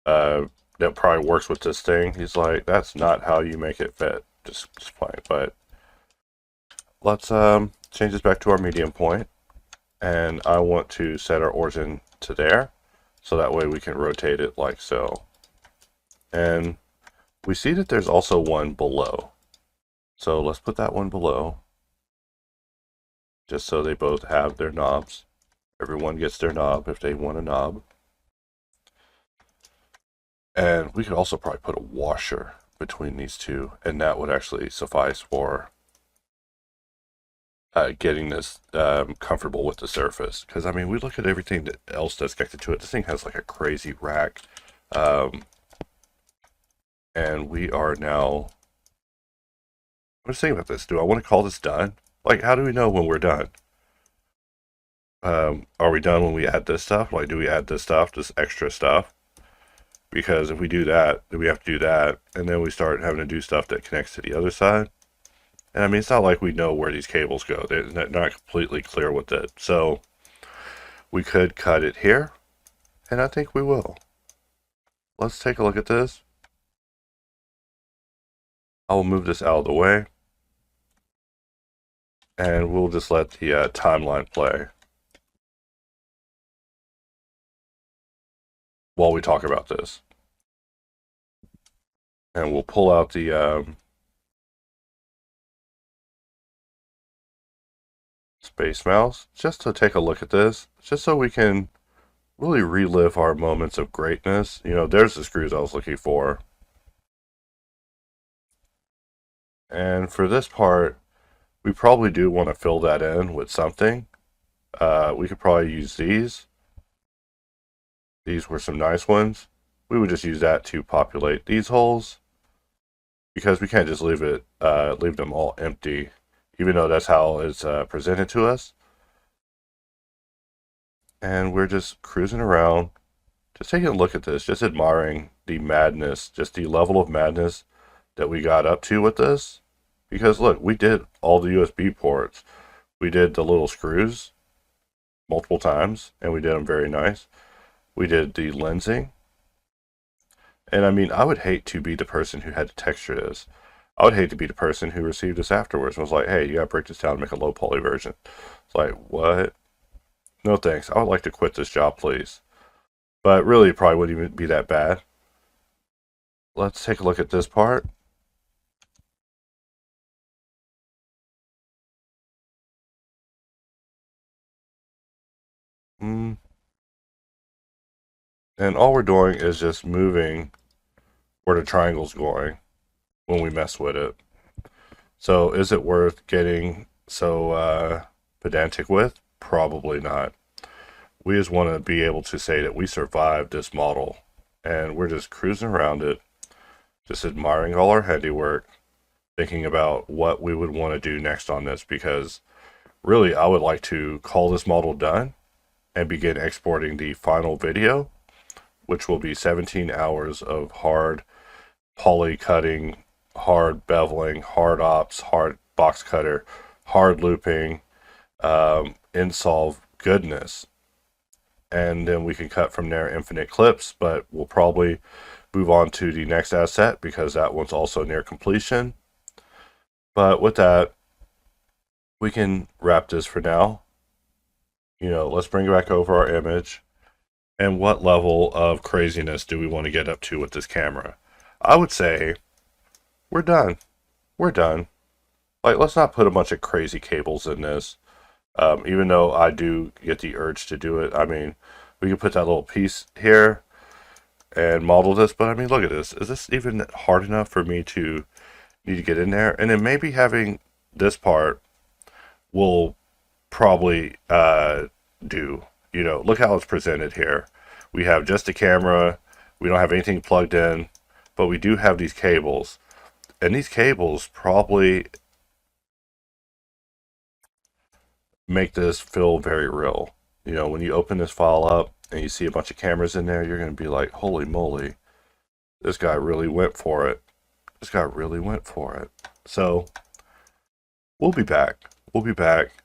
That probably works with this thing. He's like, that's not how you make it fit. Just plain. But let's change this back to our medium point. And I want to set our origin to there. So that way we can rotate it like so. And we see that there's also one below. So let's put that one below. just so they both have their knobs. Everyone gets their knob if they want a knob. And we could also probably put a washer between these two, and that would actually suffice for getting this comfortable with the surface. Because, I mean, we look at everything else that's connected to it. This thing has like a crazy rack. And we are now... I'm just thinking about this. Do I want to call this done? Like, how do we know when we're done? Are we done when we add this stuff? Like, do we add this stuff, this extra stuff? Because if we do that, then we have to do that, and then we start having to do stuff that connects to the other side. And I mean, it's not like we know where these cables go. They're not completely clear with it. So we could cut it here, and I think we will. Let's take a look at this. I will move this out of the way, and we'll just let the timeline play while we talk about this. And we'll pull out the Space Mouse just to take a look at this, just so we can really relive our moments of greatness. You know, there's the screws I was looking for. And for this part, we probably do want to fill that in with something. We could probably use these. These were some nice ones. We would just use that to populate these holes, because we can't just leave them all empty, even though that's how it's presented to us. And we're just cruising around, just taking a look at this, just admiring the madness, just the level of madness that we got up to with this. Because look, we did all the USB ports. We did the little screws multiple times, and we did them very nice. We did the lensing. And I mean, I would hate to be the person who had to texture this. I would hate to be the person who received this afterwards and was like, hey, you gotta break this down and make a low poly version. It's like, what? No thanks. I would like to quit this job, please. But really, it probably wouldn't even be that bad. Let's take a look at this part. And all we're doing is just moving where the triangle's going when we mess with it. So is it worth getting so pedantic with? Probably not. We just want to be able to say that we survived this model, and we're just cruising around it, just admiring all our handiwork, thinking about what we would want to do next on this, because really I would like to call this model done and begin exporting the final video, which will be 17 hours of hard poly cutting, hard beveling, hard ops, hard box cutter, hard looping, in-solve goodness. And then we can cut from there infinite clips, but we'll probably move on to the next asset because that one's also near completion. But with that, we can wrap this for now. You know, let's bring it back over our image. And what level of craziness do we want to get up to with this camera? I would say we're done. We're done. Like, let's not put a bunch of crazy cables in this. Even though I do get the urge to do it. I mean, we could put that little piece here and model this. But I mean, look at this. Is this even hard enough for me to need to get in there? And then maybe having this part will probably do. You know, look how it's presented here. We have just a camera. We don't have anything plugged in, but we do have these cables. And these cables probably make this feel very real. You know, when you open this file up and you see a bunch of cameras in there, you're going to be like, holy moly, this guy really went for it. This guy really went for it. So we'll be back. We'll be back,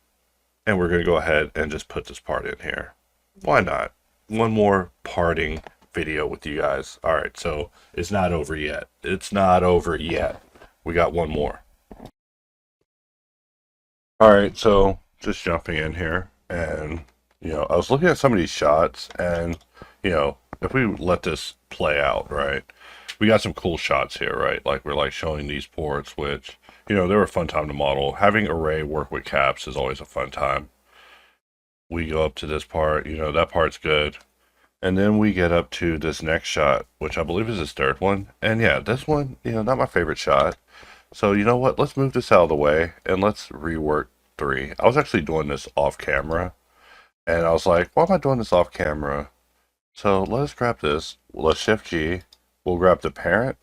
and we're going to go ahead and just put this part in here. Why not? One more parting video with you guys. All right, so it's not over yet. It's not over yet. We got one more. All right, so just jumping in here, and you know, I was looking at some of these shots, and you know, if we let this play out, right, we got some cool shots here, right? Like we're like showing these ports, which You know, they're a fun time to model. Having array work with caps is always a fun time. We go up to this part, you know, that part's good. And then we get up to this next shot, which I believe is his third one. And yeah, this one, you know, not my favorite shot. So you know what? Let's move this out of the way and let's rework 3. I was actually doing this off camera. And I was like, why am I doing this off camera? So let's grab this. Let's shift G. We'll grab the parent.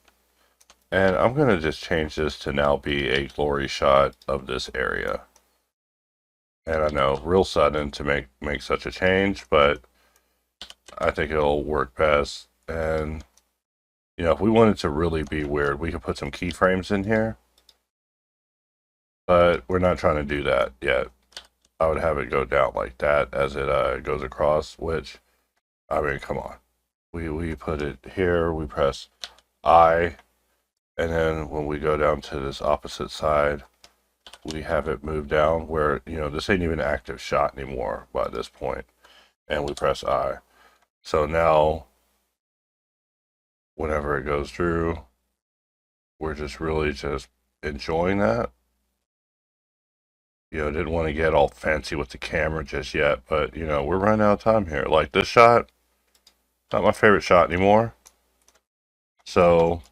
And I'm going to just change this to now be a glory shot of this area. And I know, real sudden to make such a change, but I think it'll work best. And, you know, if we wanted to really be weird, we could put some keyframes in here. But we're not trying to do that yet. I would have it go down like that as it goes across, which, I mean, come on. We put it here, we press I, and then when we go down to this opposite side, we have it move down where, you know, this ain't even an active shot anymore by this point. And we press I. So now, whenever it goes through, we're just really just enjoying that. You know, didn't want to get all fancy with the camera just yet, but, you know, we're running out of time here. Like, this shot, not my favorite shot anymore. So,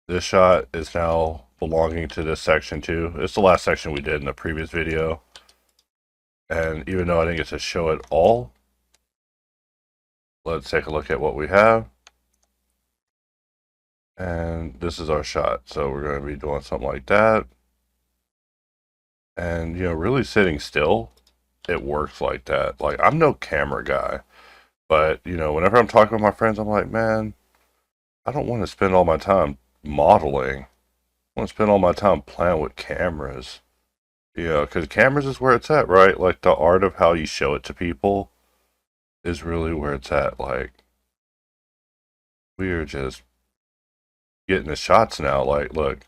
this shot is now belonging to this section too. It's the last section we did in the previous video. And even though I didn't get to show it all, let's take a look at what we have. And this is our shot. So we're going to be doing something like that. And, you know, really sitting still, it works like that. Like, I'm no camera guy. But, you know, whenever I'm talking with my friends, I'm like, man, I don't want to spend all my time modeling. I want to spend all my time playing with cameras. You know, because cameras is where it's at, right? Like, the art of how you show it to people is really where it's at. Like, we are just getting the shots now. Like, look,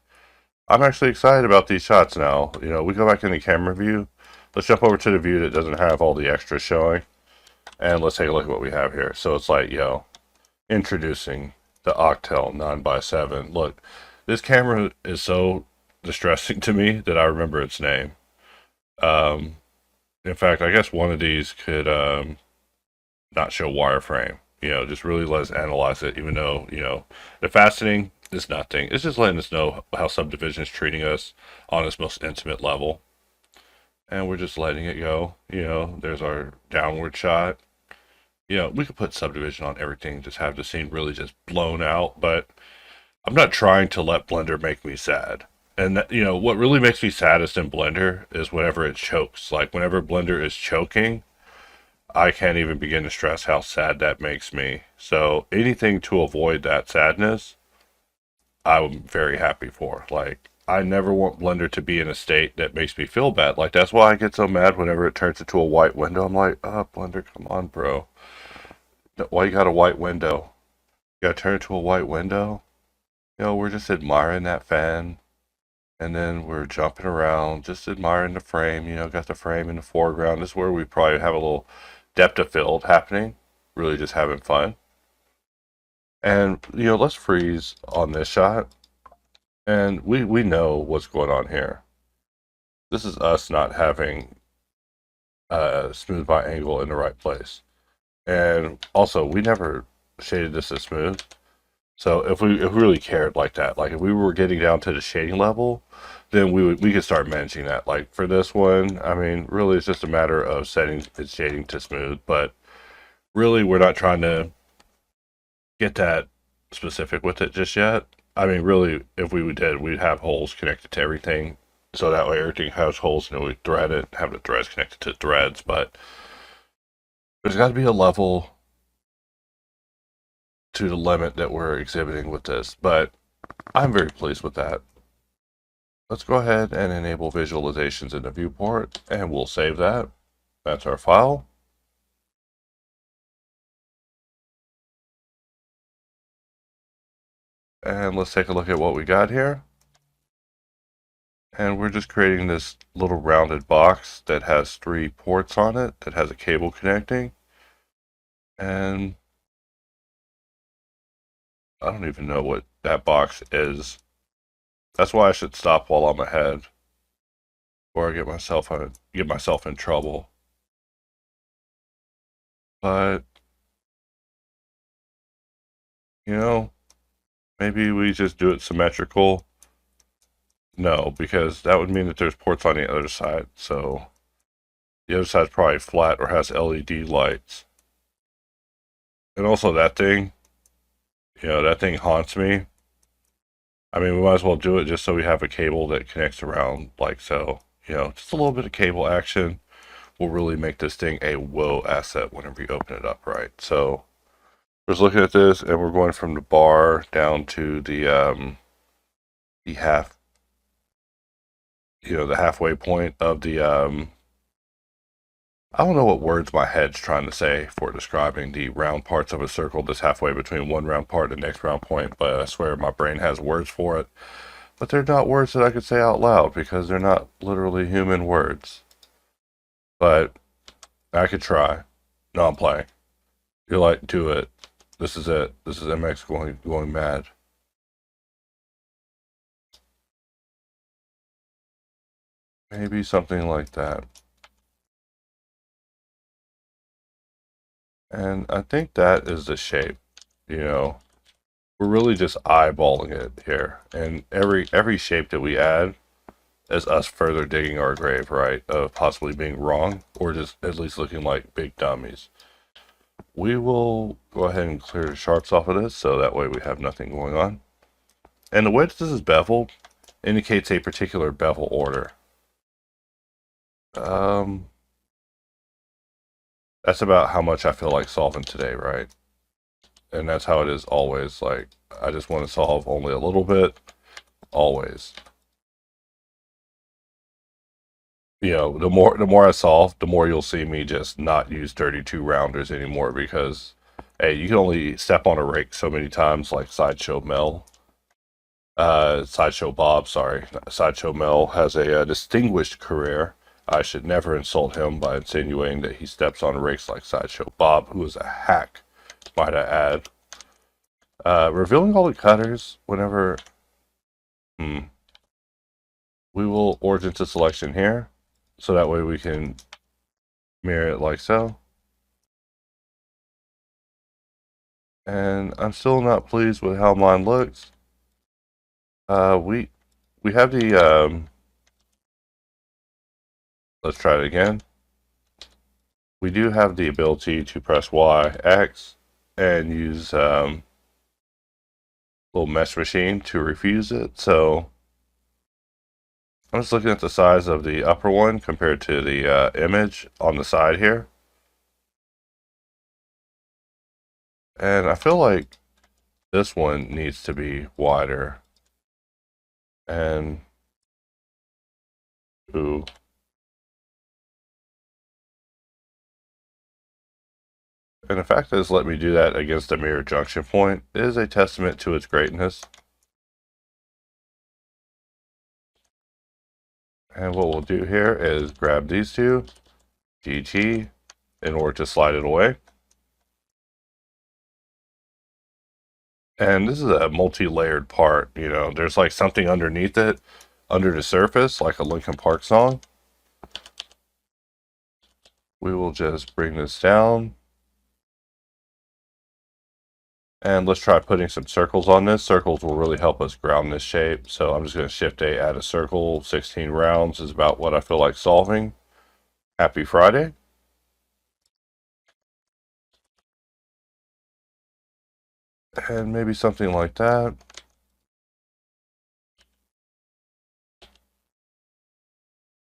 I'm actually excited about these shots now. You know, we go back in the camera view. Let's jump over to the view that doesn't have all the extras showing. And let's take a look at what we have here. So it's like, yo, introducing the Achtel 9x7. Look, this camera is so distressing to me that I remember its name. In fact, I guess one of these could not show wireframe. You know, just really let us analyze it, even though, you know, the faceting is nothing. It's just letting us know how subdivision is treating us on its most intimate level. And we're just letting it go. You know, there's our downward shot. You know, we could put subdivision on everything, just have the scene really just blown out, but I'm not trying to let Blender make me sad. And, that, you know, what really makes me saddest in Blender is whenever it chokes. Like, whenever Blender is choking, I can't even begin to stress how sad that makes me. So, anything to avoid that sadness, I'm very happy for. Like, I never want Blender to be in a state that makes me feel bad. Like, that's why I get so mad whenever it turns into a white window. I'm like, oh, Blender, come on, bro. Why you got a white window? You gotta turn it to a white window? You know, we're just admiring that fan. And then we're jumping around, just admiring the frame. You know, got the frame in the foreground. This is where we probably have a little depth of field happening. Really just having fun. And, you know, let's freeze on this shot. And we know what's going on here. This is us not having smooth by angle in the right place. And also, we never shaded this as smooth. So if we really cared like that, like if we were getting down to the shading level, then we could start managing that. Like for this one, I mean, really it's just a matter of setting its shading to smooth, but really we're not trying to get that specific with it just yet. I mean, really, if we did, we'd have holes connected to everything, so that way everything has holes, and we thread it, have the threads connected to threads, but there's got to be a level to the limit that we're exhibiting with this, but I'm very pleased with that. Let's go ahead and enable visualizations in the viewport, and we'll save that. That's our file. And let's take a look at what we got here. And we're just creating this little rounded box that has 3 ports on it, that has a cable connecting. And I don't even know what that box is. That's why I should stop while I'm ahead, or I get myself in trouble. But you know, maybe we just do it symmetrical. No, because that would mean that there's ports on the other side. So the other side's probably flat or has LED lights. And also that thing, that thing haunts me. I mean, we might as well do it just so we have a cable that connects around like so. Just a little bit of cable action will really make this thing a whoa asset whenever you open it up, right? So we're just looking at this, and we're going from the bar down to the half, the halfway point of the I don't know what words my head's trying to say for describing the round parts of a circle that's halfway between one round part and the next round point, but I swear my brain has words for it. But they're not words that I could say out loud because they're not literally human words. But I could try. No, I'm playing. You're like, do it. This is it. This is MX going mad. Maybe something like that. And I think that is the shape, We're really just eyeballing it here. And every shape that we add is us further digging our grave, right? Of possibly being wrong or just at least looking like big dummies. We will go ahead and clear the sharps off of this so that way we have nothing going on. And the way that this is beveled indicates a particular bevel order. That's about how much I feel like solving today, right? And that's how it is always. Like, I just want to solve only a little bit, always. The more I solve, the more you'll see me just not use 32 rounders anymore because, hey, you can only step on a rake so many times, like Sideshow Bob, sorry. Sideshow Mel has a distinguished career. I should never insult him by insinuating that he steps on rakes like Sideshow Bob, who is a hack, might I add. Revealing all the cutters whenever... We will origin to selection here, so that way we can mirror it like so. And I'm still not pleased with how mine looks. We have the... let's try it again. We do have the ability to press Y, X, and use little mesh machine to refuse it. So I'm just looking at the size of the upper one compared to the image on the side here. And I feel like this one needs to be wider. And, ooh. And the fact that it's let me do that against a mirror junction point is a testament to its greatness. And what we'll do here is grab these two, GG, in order to slide it away. And this is a multi-layered part, there's like something underneath it, under the surface, like a Linkin Park song. We will just bring this down. And let's try putting some circles on this. Circles will really help us ground this shape. So I'm just going to Shift A, add a circle. 16 rounds is about what I feel like solving. Happy Friday. And maybe something like that.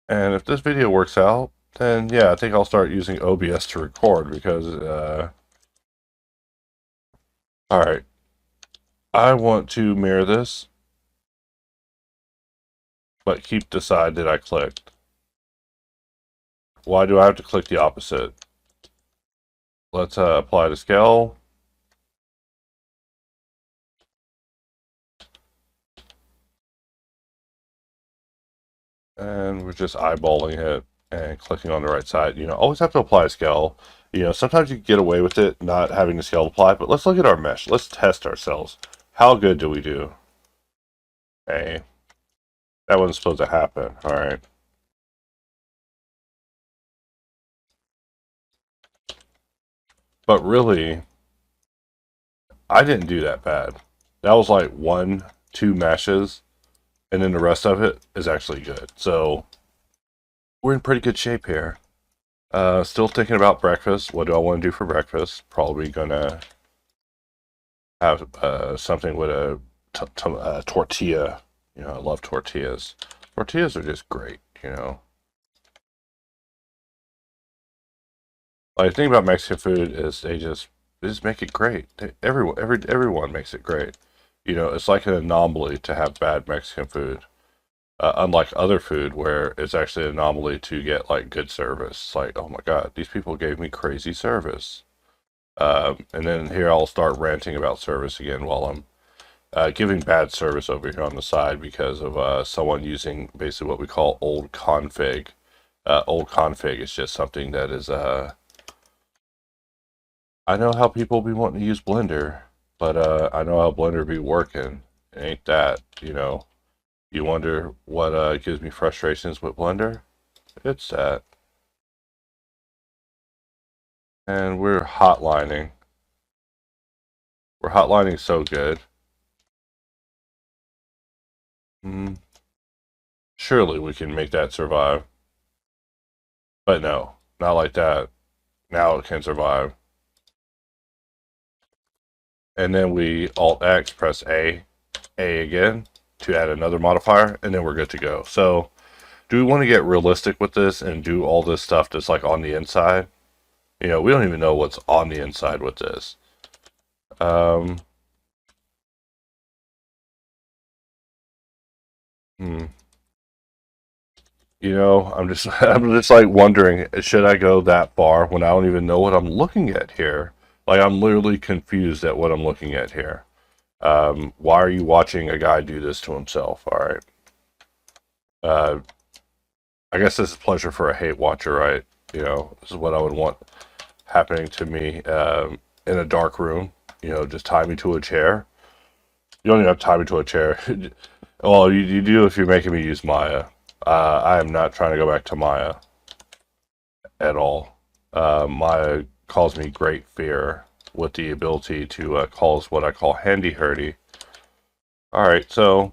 And if this video works out, then yeah, I think I'll start using OBS to record because, alright. I want to mirror this, but keep the side that I clicked. Why do I have to click the opposite? Let's apply the scale. And we're just eyeballing it and clicking on the right side. Always have to apply a scale. Sometimes you can get away with it not having the scale apply, but let's look at our mesh. Let's test ourselves. How good do we do? Okay. That wasn't supposed to happen. All right. But really, I didn't do that bad. That was like 1, 2 meshes, and then the rest of it is actually good. So we're in pretty good shape here. Still thinking about breakfast. What do I want to do for breakfast? Probably gonna have something with a tortilla. You know, I love tortillas. Tortillas are just great. You know, like the thing about Mexican food is they just make it great. Everyone makes it great. You know, it's like an anomaly to have bad Mexican food. Unlike other food where it's actually an anomaly to get like good service. It's like, oh my god, these people gave me crazy service. And then here I'll start ranting about service again while I'm giving bad service over here on the side because of someone using basically what we call old config. Old config is just something that is, I know how people be wanting to use Blender, but I know how Blender be working. It ain't that, you know. You wonder what gives me frustrations with Blender? It's that. And we're hotlining. We're hotlining so good. Surely we can make that survive. But no, not like that. Now it can survive. And then we Alt-X, press A again to add another modifier, and then we're good to go. So, do we want to get realistic with this and do all this stuff that's like on the inside? You know, we don't even know what's on the inside with this. You know, I'm just I'm just like wondering, should I go that far when I don't even know what I'm looking at here? Like I'm literally confused at what I'm looking at here. Why are you watching a guy do this to himself? All right. I guess this is pleasure for a hate watcher, right? You know, this is what I would want happening to me in a dark room. You know, just tie me to a chair. You don't even have to tie me to a chair. Well, you do if you're making me use Maya. I am not trying to go back to Maya at all. Maya caused me great fear with the ability to cause what I call handy-hurdy. Alright, so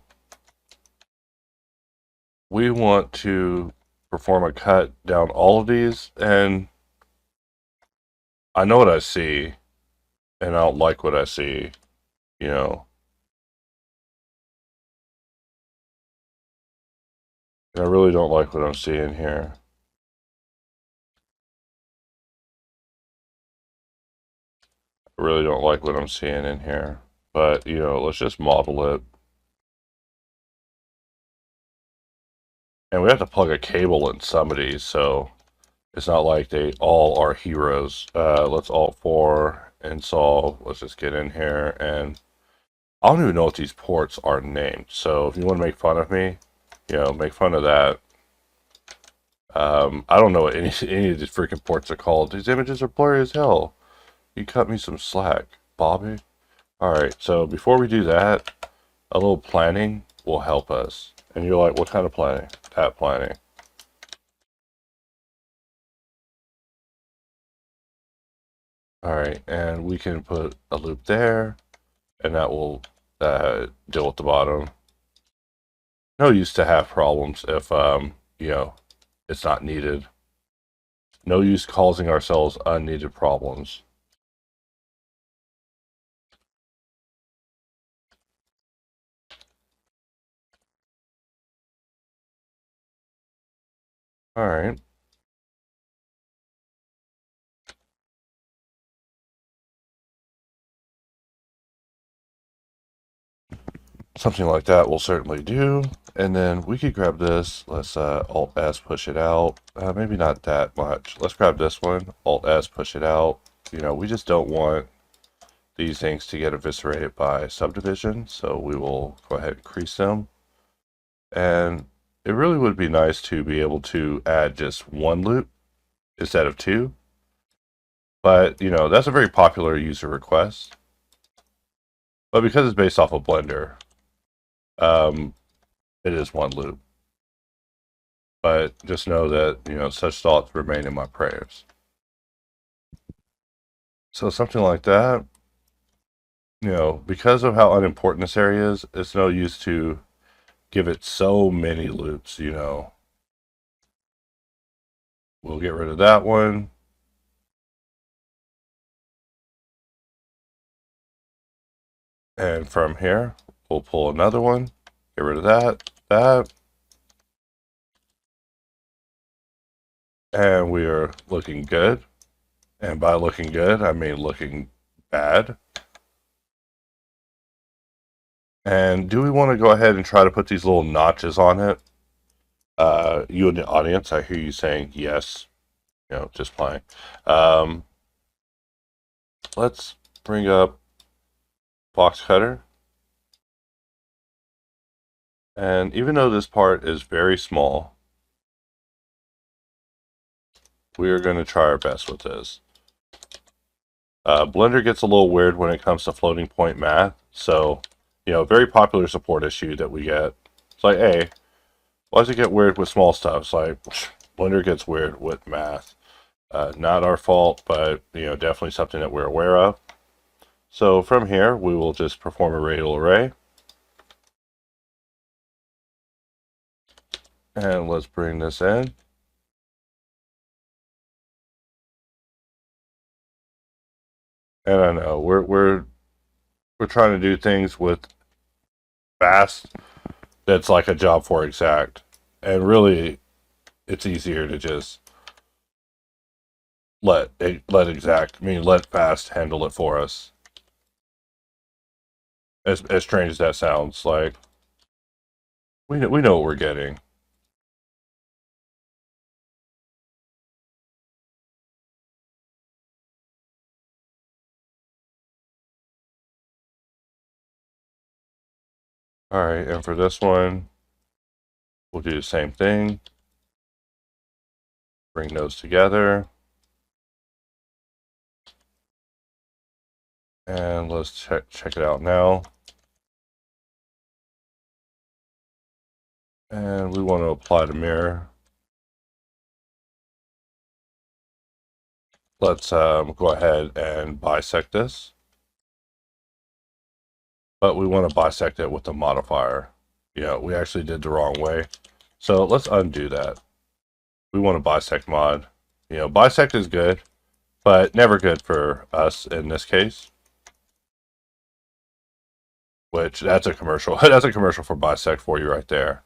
we want to perform a cut down all of these, and I know what I see, and I don't like what I see, you know. I really don't like what I'm seeing here. I really don't like what I'm seeing in here. But, you know, let's just model it. And we have to plug a cable in some of these, so it's not like they all are heroes. Let's Alt-4 and solve. Let's just get in here, and I don't even know what these ports are named. So if you want to make fun of me, you know, make fun of that. I don't know what any of these freaking ports are called. These images are blurry as hell. You cut me some slack, Bobby. Alright, so before we do that, a little planning will help us. And you're like, what kind of planning? That planning. Alright, and we can put a loop there, and that will deal with the bottom. No use to have problems if, you know, it's not needed. No use causing ourselves unneeded problems. Alright. Something like that will certainly do. And then we could grab this. Let's Alt-S, push it out. Maybe not that much. Let's grab this one. Alt-S, push it out. You know, we just don't want these things to get eviscerated by subdivision. So we will go ahead and increase them. And it really would be nice to be able to add just one loop instead of two. But, you know, that's a very popular user request. But because it's based off of Blender, it is one loop. but just know that, you know, such thoughts remain in my prayers. So something like that, you know, because of how unimportant this area is, it's no use to give it so many loops, you know. We'll get rid of that one. And from here, we'll pull another one, get rid of that. And we are looking good. And by looking good, I mean looking bad. And do we want to go ahead and try to put these little notches on it? You in the audience, I hear you saying yes. You know, just playing. Let's bring up boxcutter. And even though this part is very small, we are going to try our best with this. Blender gets a little weird when it comes to floating point math. So, you know, very popular support issue that we get. It's like, hey, why does it get weird with small stuff? It's like, Blender gets weird with math. Not our fault, but, you know, definitely something that we're aware of. So from here, we will just perform a radial array. And let's bring this in. And I know we're trying to do things with fast that's like a job for exact. And really it's easier to just let fast handle it for us. As strange as that sounds, like we know what we're getting. All right, and for this one, we'll do the same thing. Bring those together. And let's check it out now. And we want to apply the mirror. Let's go ahead and bisect this. But we want to bisect it with the modifier. You know, we actually did the wrong way. So let's undo that. We want to bisect mod. You know, bisect is good, but never good for us in this case. Which, that's a commercial. That's a commercial for bisect for you right there.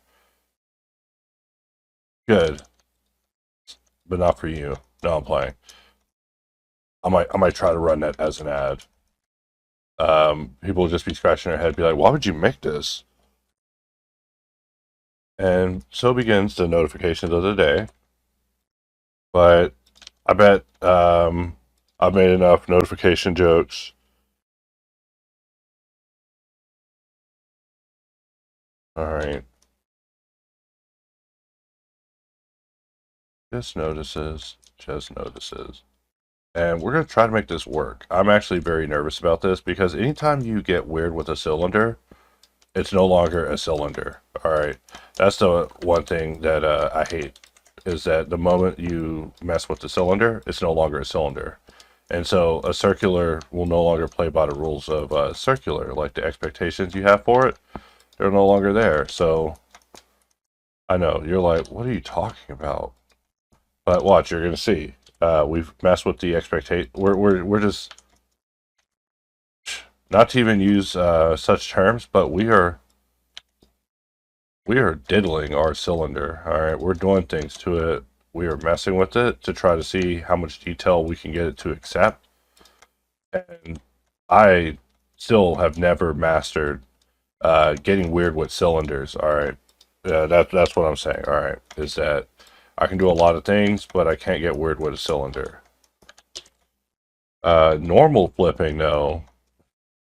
Good. But not for you. No, I'm playing. I might try to run that as an ad. People will just be scratching their head, be like, why would you make this? And so begins the notifications of the day. But I bet I've made enough notification jokes. All right. Just notices. And we're going to try to make this work. I'm actually very nervous about this because anytime you get weird with a cylinder, it's no longer a cylinder. All right. That's the one thing that I hate, is that the moment you mess with the cylinder, it's no longer a cylinder. And so a circular will no longer play by the rules of circular, like the expectations you have for it, they're no longer there. So I know you're like, what are you talking about? But watch, you're going to see. We've messed with the expectation. We're just, not to even use such terms, but we are diddling our cylinder. All right, we're doing things to it. We are messing with it to try to see how much detail we can get it to accept. And I still have never mastered getting weird with cylinders. All right, that's what I'm saying. All right, is that I can do a lot of things, but I can't get weird with a cylinder. Normal flipping, though,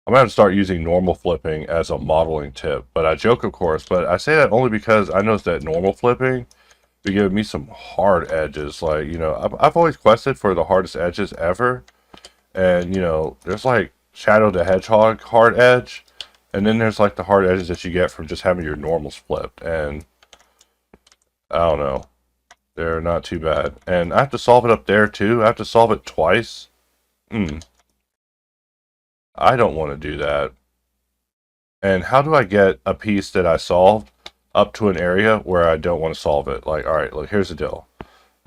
I'm going to start using normal flipping as a modeling tip. But I joke, of course, but I say that only because I noticed that normal flipping be giving me some hard edges. Like, you know, I've always quested for the hardest edges ever. And, you know, there's like Shadow the Hedgehog hard edge. And then there's like the hard edges that you get from just having your normals flipped. And I don't know. They're not too bad. And I have to solve it up there too. I have to solve it twice. I don't want to do that. And how do I get a piece that I solved up to an area where I don't want to solve it? Like, all right, look, here's the deal.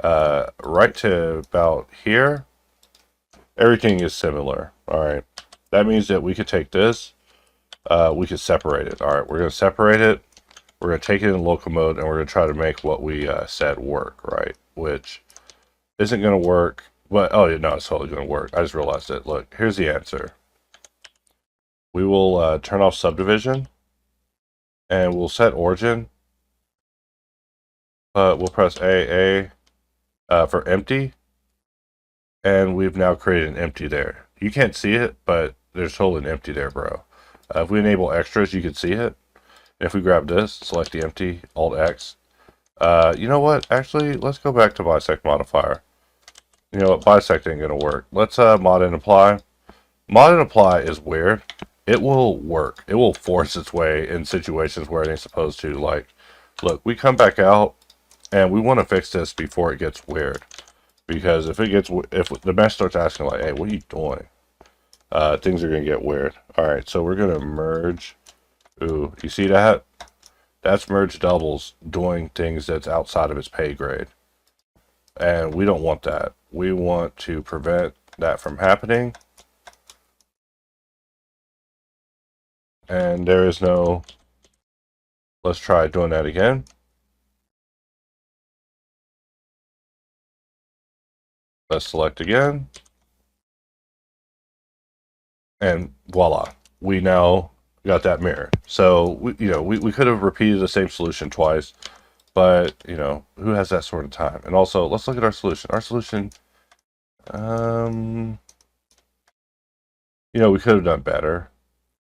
Right to about here, everything is similar. All right. That means that we could take this, we could separate it. All right, we're going to separate it. We're going to take it in local mode, and we're going to try to make what we said work, right? Which isn't going to work. But, oh, yeah, no, it's totally going to work. I just realized it. Look, here's the answer. We will turn off subdivision, and we'll set origin. But we'll press A for empty, and we've now created an empty there. You can't see it, but there's totally an empty there, bro. If we enable extras, you can see it. If we grab this, select the empty, Alt X. You know what? Actually, let's go back to bisect modifier. You know what? Bisect ain't gonna work. Let's mod and apply. Mod and apply is weird. It will work. It will force its way in situations where it ain't supposed to. Like, look, we come back out, and we want to fix this before it gets weird. Because if the mesh starts asking like, "Hey, what are you doing?" Things are gonna get weird. All right, so we're gonna merge. Ooh, you see that? That's merge doubles doing things that's outside of its pay grade. And we don't want that. We want to prevent that from happening. And there is no... Let's try doing that again. Let's select again. And voila. We now got that mirror. So, we could have repeated the same solution twice. But, who has that sort of time? And also, let's look at our solution. Our solution... we could have done better.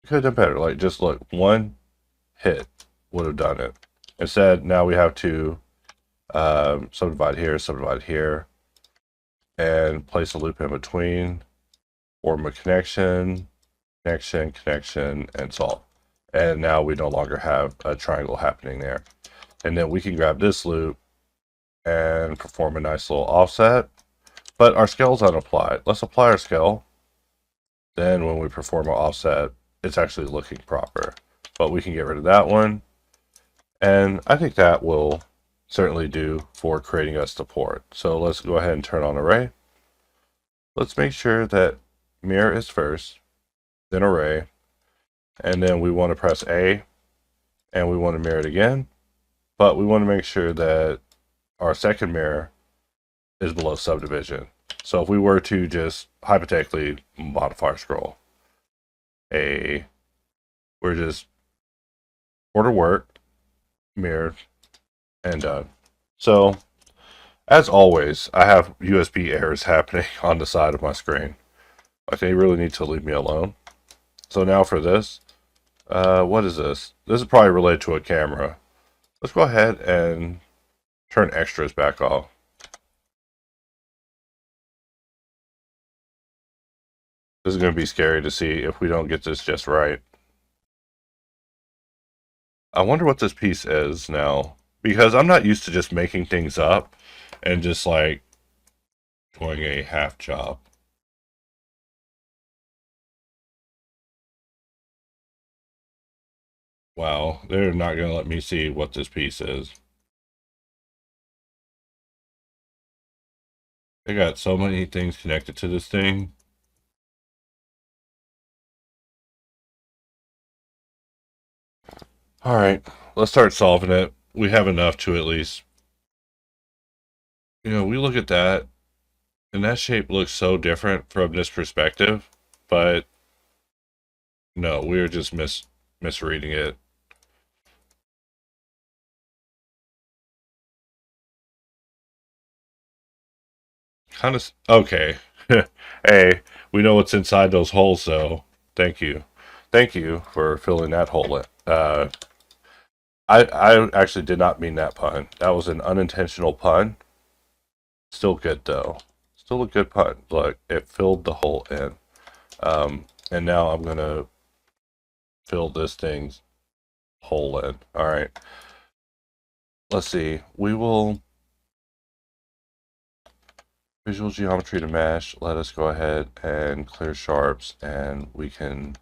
We could have done better. Like, just look, one hit would have done it. Instead, now we have to subdivide here, and place a loop in between, form a connection, and solve. And now we no longer have a triangle happening there. And then we can grab this loop and perform a nice little offset. But our scale is unapplied. Let's apply our scale. Then when we perform an offset, it's actually looking proper. But we can get rid of that one. And I think that will certainly do for creating us the port. So let's go ahead and turn on array. Let's make sure that mirror is first, then array. And then we want to press A, and we want to mirror it again. But we want to make sure that our second mirror is below subdivision. So if we were to just hypothetically modifier scroll, we're just order work, mirrored, and done. So as always, I have USB errors happening on the side of my screen. Like, they really need to leave me alone. So now for this, what is this? This is probably related to a camera. Let's go ahead and turn extras back off. This is going to be scary to see if we don't get this just right. I wonder what this piece is now, because I'm not used to just making things up and just like doing a half job. Wow, they're not going to let me see what this piece is. They got so many things connected to this thing. All right, let's start solving it. We have enough to at least, we look at that, and that shape looks so different from this perspective, but no, we're just misreading it. Kind of, okay. Hey, we know what's inside those holes, though. Thank you. Thank you for filling that hole in. I actually did not mean that pun. That was an unintentional pun. Still good, though. Still a good pun. Look, it filled the hole in. And now I'm going to fill this thing's hole in. All right. Let's see. We will Visual geometry to mesh. Let us go ahead and clear sharps, and we can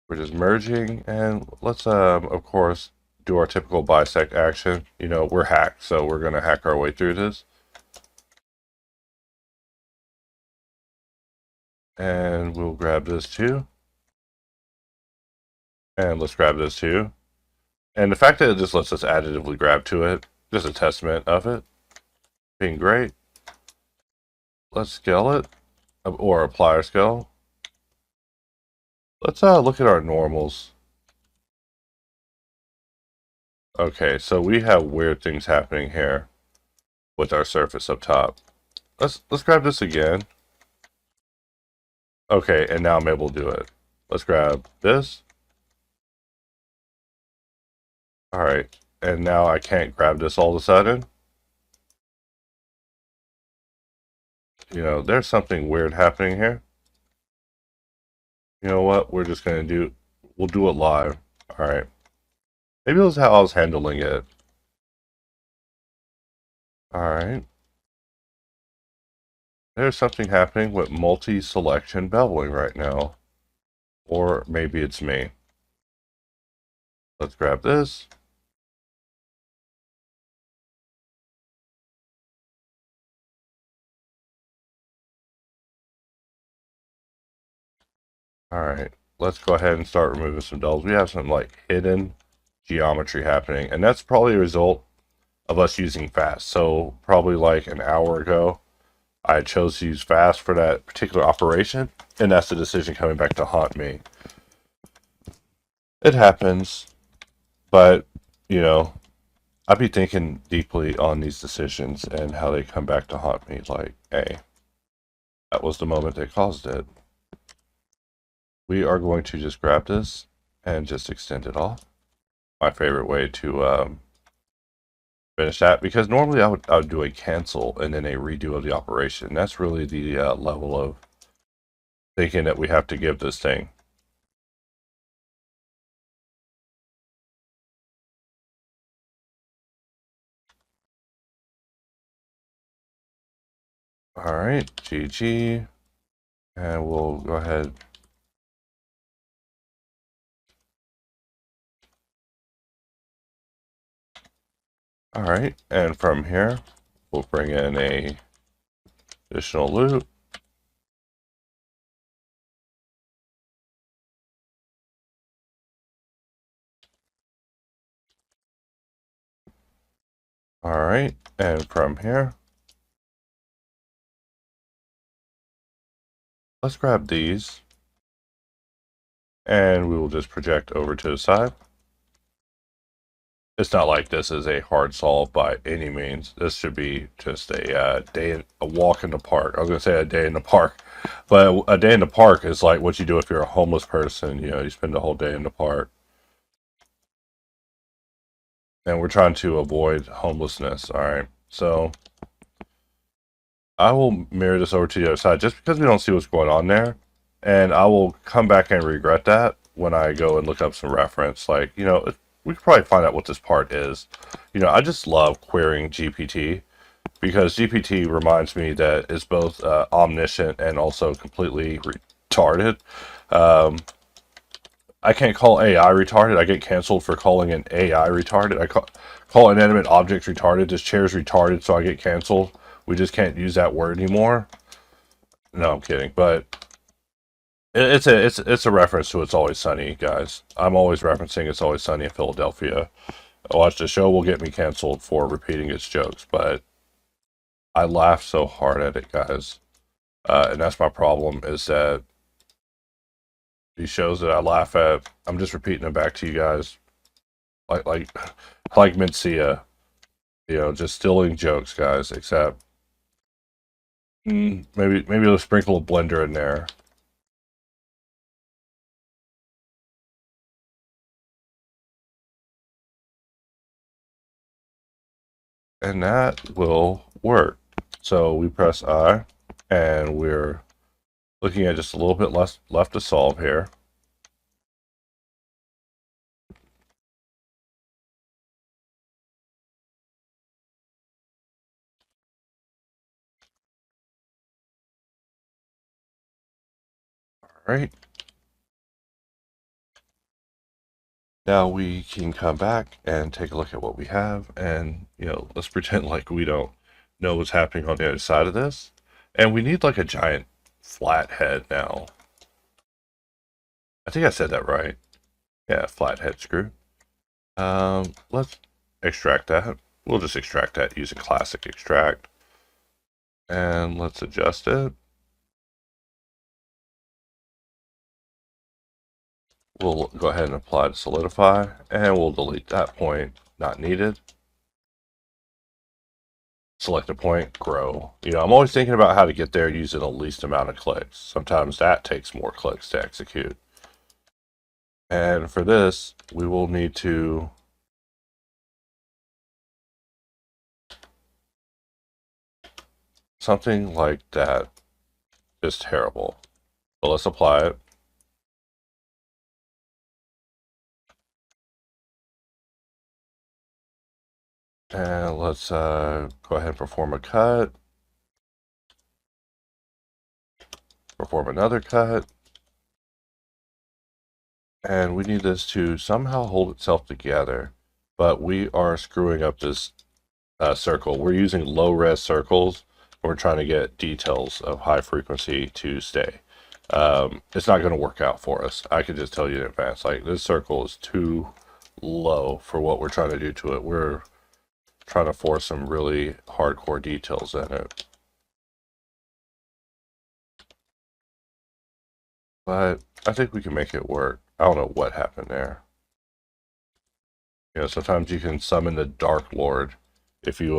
we're just merging, and let's of course do our typical bisect action. You know, we're hacked, so we're gonna hack our way through this. And we'll grab this too. And let's grab this too. And the fact that it just lets us additively grab to it, just a testament of it being great. Let's scale it, or apply our scale. Let's look at our normals. Okay, so we have weird things happening here with our surface up top. Let's grab this again. Okay, and now I'm able to do it. Let's grab this. All right, and now I can't grab this all of a sudden. You know, there's something weird happening here. You know what? We're just gonna do. We'll do it live. All right. Maybe that's how I was handling it. All right. There's something happening with multi-selection beveling right now. Or maybe it's me. Let's grab this. All right. Let's go ahead and start removing some doubles. We have some like hidden geometry happening, and that's probably a result of us using fast. So probably like an hour ago, I chose to use fast for that particular operation, and that's the decision coming back to haunt me. It happens, but you know, I'd be thinking deeply on these decisions and how they come back to haunt me. Like, hey, that was the moment that caused it. We are going to just grab this and just extend it off. My favorite way to finish that, because normally I would do a cancel and then a redo of the operation. That's really the level of thinking that we have to give this thing. All right, GG, and we'll go ahead. All right, and from here, we'll bring in a additional loop. All right, and from here, let's grab these, and we will just project over to the side. It's not like this is a hard solve by any means. This should be just a a walk in the park. I was gonna say a day in the park, but a day in the park is like what you do if you're a homeless person. You know, you spend the whole day in the park, and we're trying to avoid homelessness. All right, so I will mirror this over to the other side just because we don't see what's going on there, and I will come back and regret that when I go and look up some reference. Like, you know, we could probably find out what this part is. You know, I just love querying GPT because GPT reminds me that it's both omniscient and also completely retarded. I can't call AI retarded. I get canceled for calling an AI retarded. I call inanimate objects retarded. This chair's retarded, so I get canceled. We just can't use that word anymore. No, I'm kidding. But it's a reference to It's Always Sunny, guys. I'm always referencing It's Always Sunny in Philadelphia. I watched the show will get me canceled for repeating its jokes, but I laugh so hard at it, guys. And that's my problem, is that these shows that I laugh at, I'm just repeating them back to you guys. Like Mencia, you know, just stealing jokes, guys, except maybe let's sprinkle a blender in there. And that will work. So we press I, and we're Looking at just a little bit less left to solve here. All right. Now we can come back and take a look at what we have, and let's pretend like we don't know what's happening on the other side of this. And we need like a giant flat head now. I think I said that right. Yeah, flat head screw. Let's extract that. We'll just extract that using classic extract. And let's adjust it. We'll go ahead and apply to solidify, and we'll delete that point, not needed. Select a point, grow. I'm always thinking about how to get there using the least amount of clicks. Sometimes that takes more clicks to execute. And for this, we will need to something like that is terrible. So let's apply it. And let's go ahead and perform a cut. Perform another cut. And we need this to somehow hold itself together. But we are screwing up this circle. We're using low-res circles. We're trying to get details of high frequency to stay. It's not going to work out for us. I can just tell you in advance. Like, this circle is too low for what we're trying to do to it. We're trying to force some really hardcore details in it. But I think we can make it work. I don't know what happened there. Sometimes you can summon the Dark Lord if you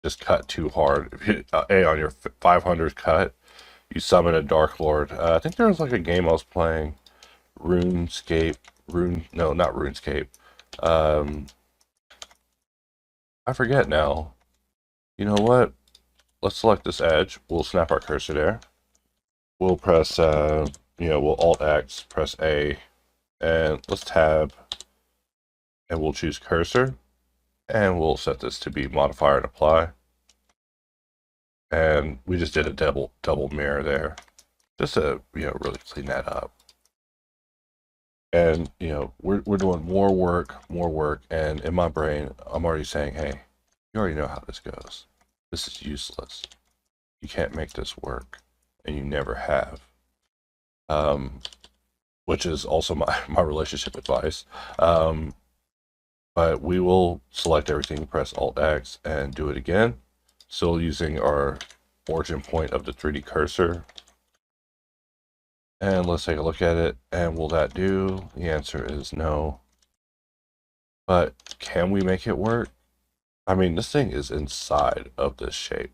just cut too hard. If you, on your 500th cut, you summon a Dark Lord. I think there was like a game I was playing, RuneScape. No, not RuneScape. I forget now. You know what? Let's select this edge. We'll snap our cursor there. We'll press, we'll Alt X, press A, and let's tab, and we'll choose cursor, and we'll set this to be modifier and apply. And we just did a double mirror there, just to really clean that up. And we're doing more work, and in my brain I'm already saying, hey, you already know how this goes. This is useless. You can't make this work, and you never have. Which is also my relationship advice. But we will select everything, press Alt X, and do it again. Still using our origin point of the 3D cursor. And let's take a look at it. And will that do? The answer is no. But can we make it work? I mean, this thing is inside of this shape.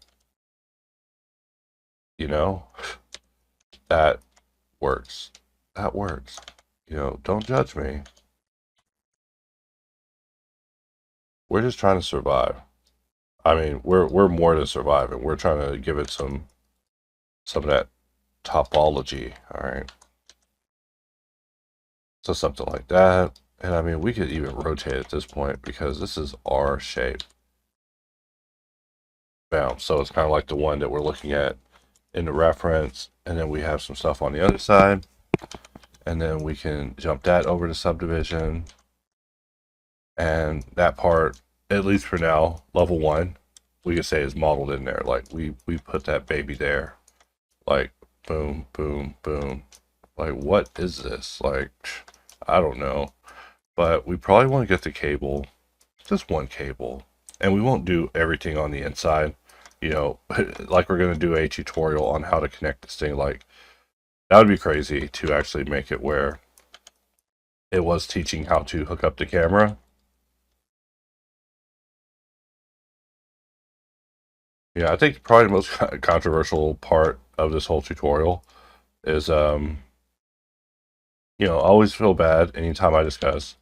That works. That works. Don't judge me. We're just trying to survive. I mean, we're more than surviving. We're trying to give it some of that topology. All right. So something like that. And I mean, we could even rotate at this point because this is our shape. Bounce. So it's kind of like the one that we're looking at in the reference. And then we have some stuff on the other side. And then we can jump that over to subdivision. And that part, at least for now, level 1, we can say is modeled in there. Like we put that baby there. Like boom, boom, boom. Like, what is this? Like, I don't know. But we probably want to get the cable, just one cable. And we won't do everything on the inside. Like we're going to do a tutorial on how to connect this thing. Like, that would be crazy to actually make it where it was teaching how to hook up the camera. Yeah, I think probably the most controversial part of this whole tutorial is, I always feel bad anytime I discuss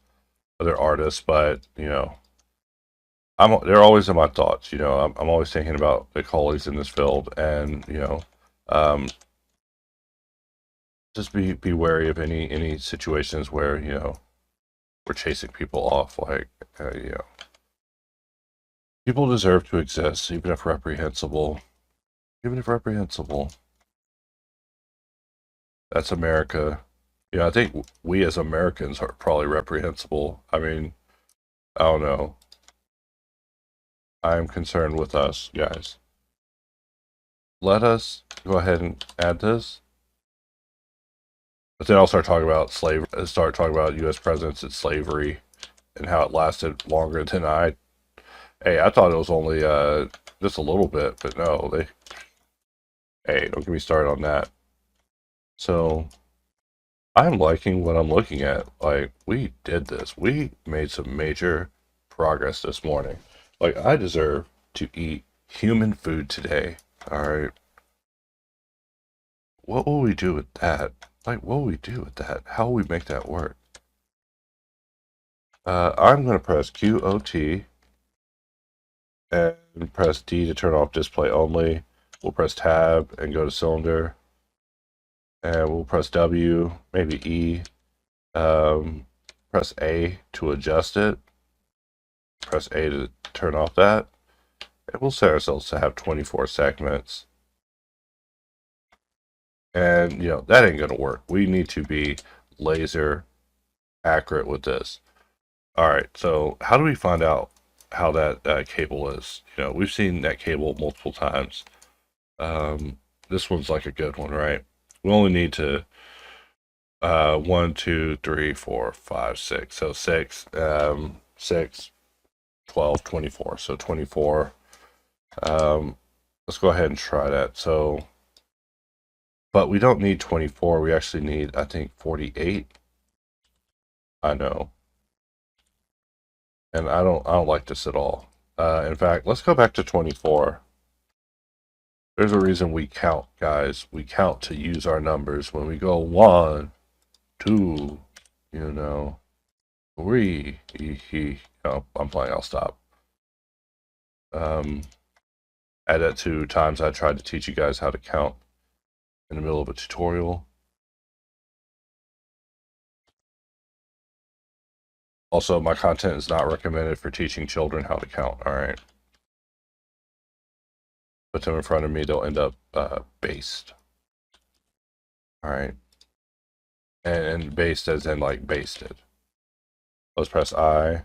other artists, but, they're always in my thoughts. I'm always thinking about the colleagues in this field, and, just be wary of any situations where, you know, we're chasing people off. Like, you know, people deserve to exist, even if reprehensible. Even if reprehensible. That's America. You know, I think we as Americans are probably reprehensible. I mean, I don't know. I'm concerned with us, guys. Let us go ahead and add this. But then I'll start talking about slavery, start talking about U.S. presidents and slavery and how it lasted longer than Hey, I thought it was only just a little bit, but no, hey, don't get me started on that. So I'm liking what I'm looking at. Like, we did this. We made some major progress this morning. Like, I deserve to eat human food today. All right. What will we do with that? Like, what will we do with that? How will we make that work? I'm going to press QOT and press D to turn off display only. We'll press tab and go to cylinder. And we'll press W, maybe E. Press A to adjust it. Press A to turn off that. And we'll set ourselves to have 24 segments. And, you know, that ain't going to work. We need to be laser accurate with this. All right, so how do we find out how that cable is? You know, we've seen that cable multiple times. This one's like a good one, right? We only need to 1, 2, 3, 4, 5, 6. So 6, 6, 12, 24. So 24. Let's go ahead and try that. So, but we don't need 24. We actually need, I think, 48. I know. And I don't like this at all. In fact, let's go back to 24. There's a reason we count, guys. We count to use our numbers. When we go 1, 2, you know, 3, no, I'm playing, I'll stop. Add that to times I tried to teach you guys how to count in the middle of a tutorial. Also, my content is not recommended for teaching children how to count, all right? Put them in front of me, they'll end up based. All right. And based as in like basted. Let's press I.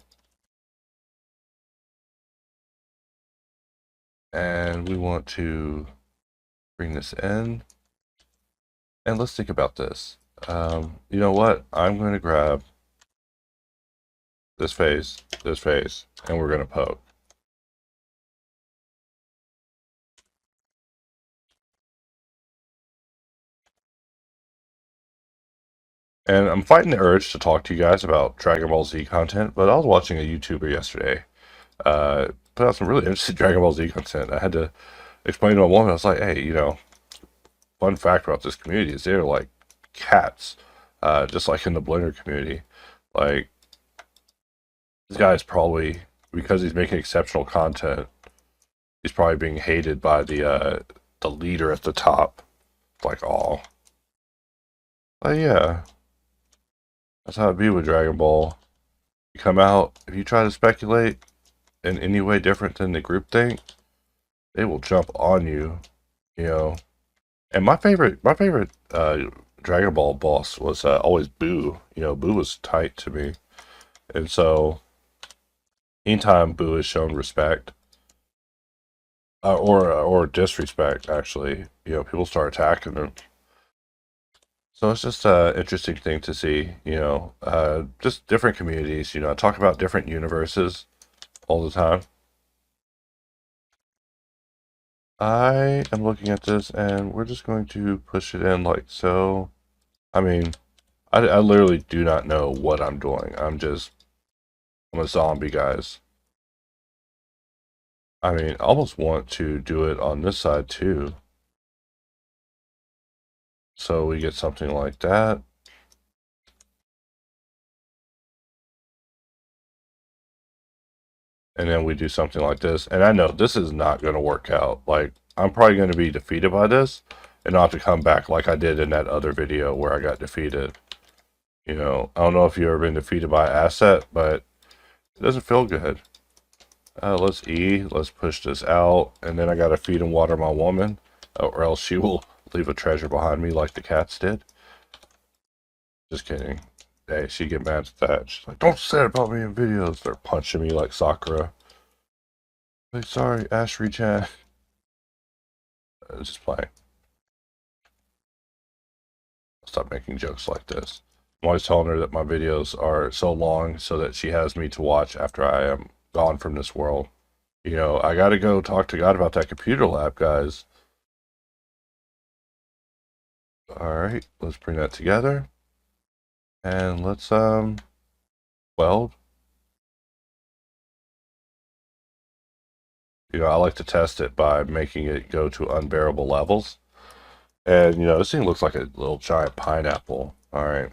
And we want to bring this in. And let's think about this. You know what? I'm going to grab this face, and we're going to poke. And I'm fighting the urge to talk to you guys about Dragon Ball Z content, but I was watching a YouTuber yesterday put out some really interesting Dragon Ball Z content. I had to explain to a woman, I was like, hey, you know, fun fact about this community is they're like cats, just like in the Blender community. Like, this guy is probably, because he's making exceptional content, he's probably being hated by the leader at the top. Like, oh. But yeah. That's how it be with Dragon Ball. You come out, if you try to speculate in any way different than the group think, they will jump on you, you know. And my favorite Dragon Ball boss was always Boo. You know, Boo was tight to me. And so, anytime Boo is shown respect, or disrespect, actually, you know, people start attacking him. So it's just an interesting thing to see, you know, just different communities, you know, talk about different universes all the time. I am looking at this and we're just going to push it in like so. I mean, I literally do not know what I'm doing. I'm a zombie, guys. I mean, I almost want to do it on this side too. So we get something like that. And then we do something like this. And I know this is not going to work out. Like, I'm probably going to be defeated by this. and not to come back like I did in that other video where I got defeated. You know, I don't know if you've ever been defeated by an asset, but it doesn't feel good. Let's E, let's push this out, and then I gotta feed and water my woman, or else she will leave a treasure behind me like the cats did. Just kidding. Hey, she get mad at that. She's like, don't say it about me in videos. They're punching me like Sakura. Like, sorry, Ashley Chan. Just playing. Stop making jokes like this. I'm always telling her that my videos are so long so that she has me to watch after I am gone from this world. You know, I gotta go talk to God about that computer lab, guys. Alright, let's bring that together. And let's, weld. You know, I like to test it by making it go to unbearable levels. And, you know, this thing looks like a little giant pineapple. Alright.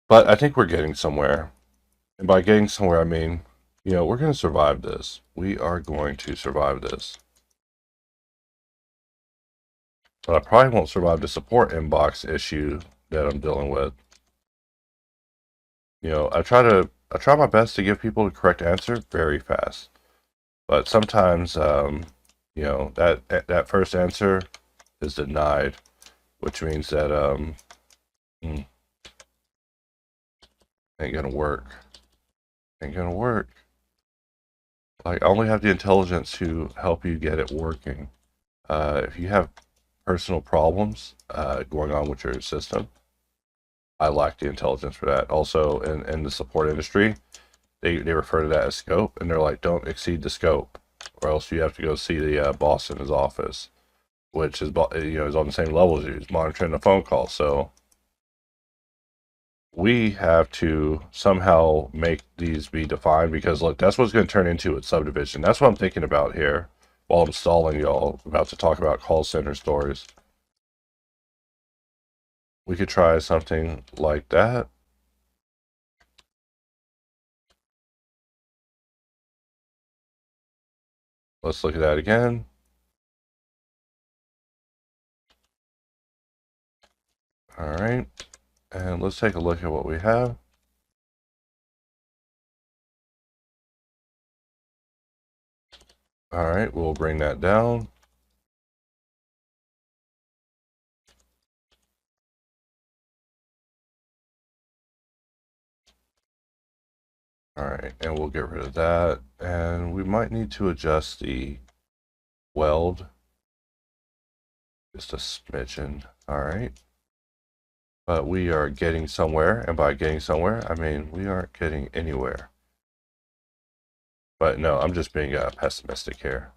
But I think we're getting somewhere. And by getting somewhere, I mean, you know, we're going to survive this. We are going to survive this. But I probably won't survive the support inbox issue that I'm dealing with. You know, I try my best to give people the correct answer very fast. But sometimes, you know, that first answer is denied, which means that ain't gonna work. Ain't gonna work. Like, I only have the intelligence to help you get it working. If you have personal problems going on with your system, I lack the intelligence for that. Also, in the support industry, they refer to that as scope, and they're like, don't exceed the scope, or else you have to go see the boss in his office, which is, you know, is on the same level as you. He's monitoring the phone call. So we have to somehow make these be defined, because look, that's what's going to turn into a subdivision. That's what I'm thinking about here while I'm stalling y'all about to talk about call center stories. We could try something like that. Let's look at that again. All right, and let's take a look at what we have. All right, we'll bring that down. All right, and we'll get rid of that. And we might need to adjust the weld just a smidgen. All right. But we are getting somewhere, and by getting somewhere, I mean we aren't getting anywhere. But no, I'm just being pessimistic here.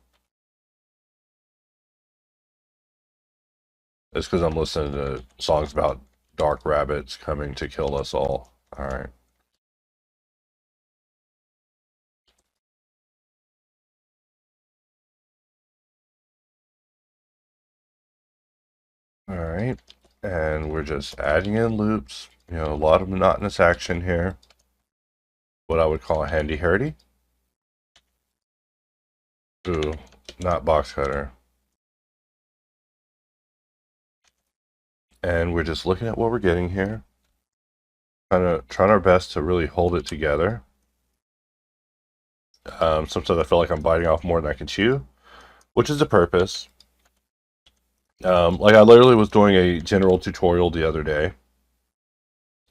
It's because I'm listening to songs about dark rabbits coming to kill us all. All right. All right, and we're just adding in loops. You know, a lot of monotonous action here. What I would call a handy-hardy. Ooh, not boxcutter. And we're just looking at what we're getting here. Trying our best to really hold it together. Sometimes I feel like I'm biting off more than I can chew, which is the purpose. Like I literally was doing a general tutorial the other day,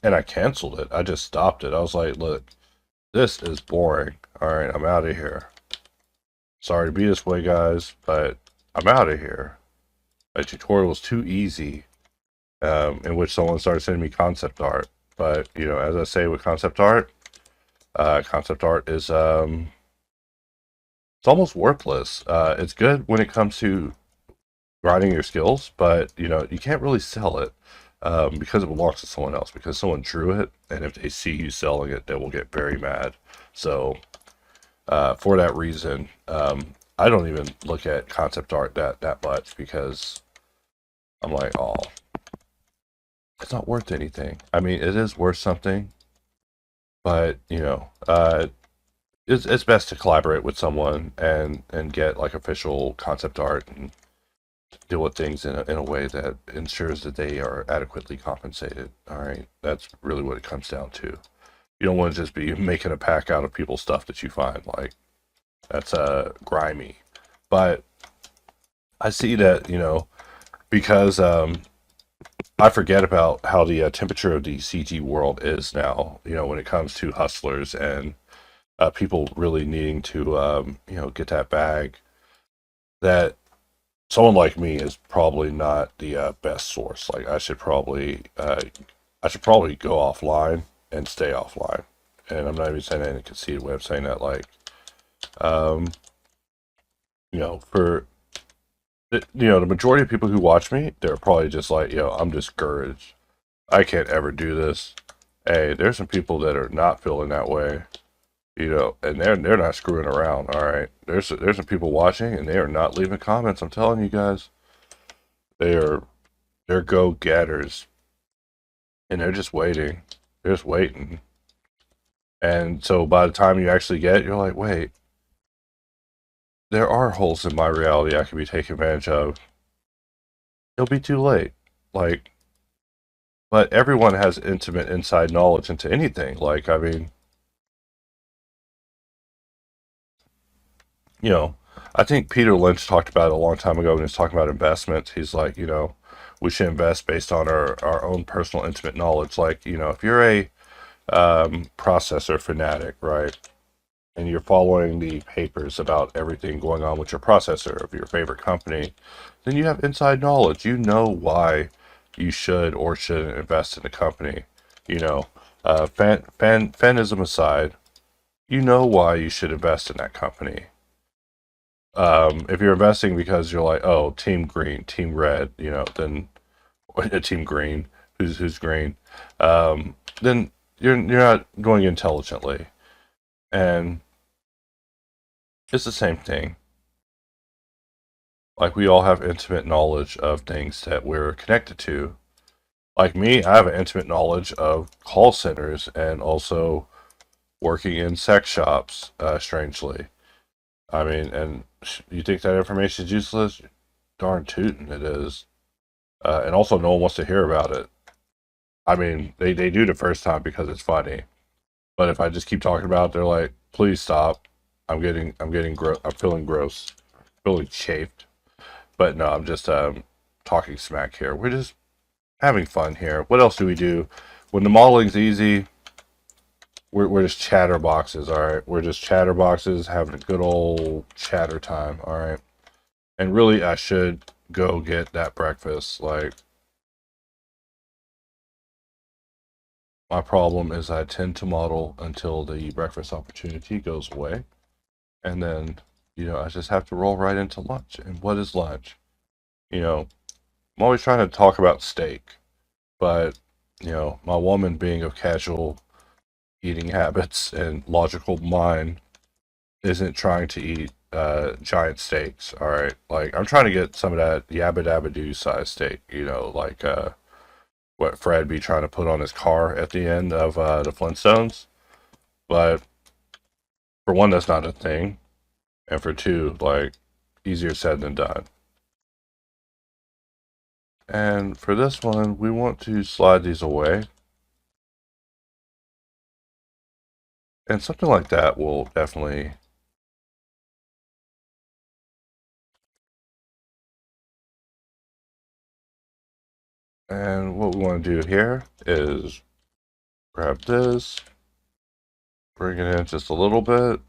and I canceled it. I just stopped it. I was like, look, this is boring. All right, I'm out of here. Sorry to be this way, guys, but I'm out of here. My tutorial was too easy, in which someone started sending me concept art. But, you know, as I say with concept art is, it's almost worthless. It's good when it comes to grinding your skills, but, you know, you can't really sell it because it belongs to someone else, because someone drew it, and if they see you selling it, they will get very mad. So, for that reason, I don't even look at concept art that much, because I'm like, oh, it's not worth anything. I mean, it is worth something, but, you know, it's best to collaborate with someone and get like official concept art and deal with things in a way that ensures that they are adequately compensated. All right, that's really what it comes down to. You don't want to just be making a pack out of people's stuff that you find. Like, that's grimy. But I see that, because I forget about how the temperature of the CG world is now, when it comes to hustlers and people really needing to, get that bag, that someone like me is probably not the best source. Like, I should probably go offline and stay offline. And I'm not even saying that in a conceited way. I'm saying that, like, um, for the majority of people who watch me, they're probably just like, I'm discouraged. I can't ever do this. Hey, there's some people that are not feeling that way, and they're not screwing around. All right, there's some people watching, and they are not leaving comments. I'm telling you guys, they're go getters, and they're just waiting. They're just waiting. And so by the time you actually get it, you're like, wait, there are holes in my reality I can be taking advantage of. It'll be too late. Like, but everyone has intimate inside knowledge into anything. Like, I mean, you know, I think Peter Lynch talked about it a long time ago when he was talking about investments. He's like, we should invest based on our own personal intimate knowledge. Like, if you're a processor fanatic, right? And you're following the papers about everything going on with your processor of your favorite company, then you have inside knowledge. You know why you should or shouldn't invest in the company. Fanism aside, you know why you should invest in that company. If you're investing because you're like, oh, team green, team red, then team green, who's green, then you're not going intelligently, and it's the same thing. Like, we all have intimate knowledge of things that we're connected to. Like me, I have an intimate knowledge of call centers and also working in sex shops, strangely. I mean, and you think that information is useless? Darn tootin' it is. And also, no one wants to hear about it. I mean, they do the first time because it's funny. But if I just keep talking about it, they're like, please stop. I'm feeling gross. Feeling chafed. But no, I'm just talking smack here. We're just having fun here. What else do we do? When the modeling's easy, we're just chatterboxes, alright? We're just chatterboxes having a good old chatter time, alright? And really, I should go get that breakfast. Like, my problem is I tend to model until the breakfast opportunity goes away. And then, I just have to roll right into lunch. And what is lunch? I'm always trying to talk about steak. But, my woman being of casual eating habits and logical mind isn't trying to eat giant steaks. All right, like, I'm trying to get some of that yabba dabba doo size steak. Like what Fred be trying to put on his car at the end of the Flintstones. But for one, that's not a thing, and for two, like, easier said than done. And for this one, we want to slide these away. And something like that will definitely. And what we want to do here is grab this, bring it in just a little bit,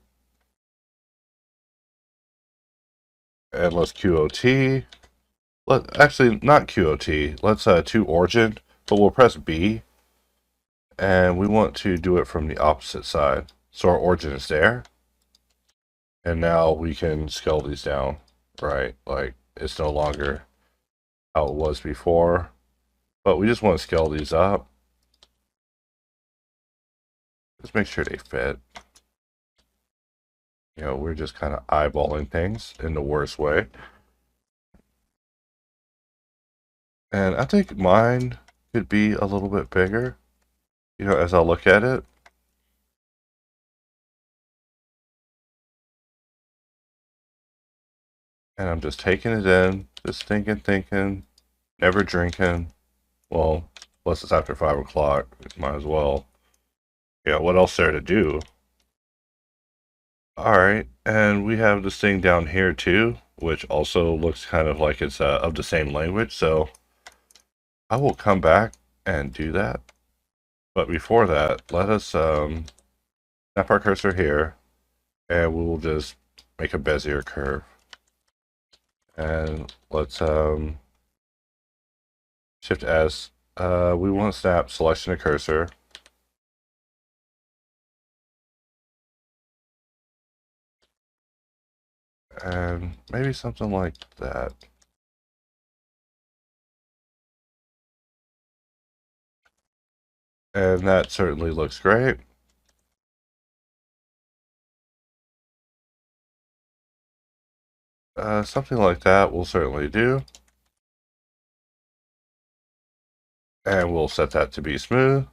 and let's QOT. Actually, not QOT. Let's to origin, but we'll press B, and we want to do it from the opposite side. So our origin is there, and now we can scale these down, right? Like, it's no longer how it was before, but we just want to scale these up. Just make sure they fit. We're just kind of eyeballing things in the worst way. And I think mine could be a little bit bigger, as I look at it. And I'm just taking it in, just thinking, never drinking. Well, plus it's after 5 o'clock, might as well. Yeah, what else there to do? Alright, and we have this thing down here too, which also looks kind of like it's of the same language, so I will come back and do that. But before that, let us snap our cursor here, and we will just make a Bezier curve. And let's Shift S. We want to snap selection of cursor. And maybe something like that. And that certainly looks great. Something like that will certainly do. And we'll set that to be smooth.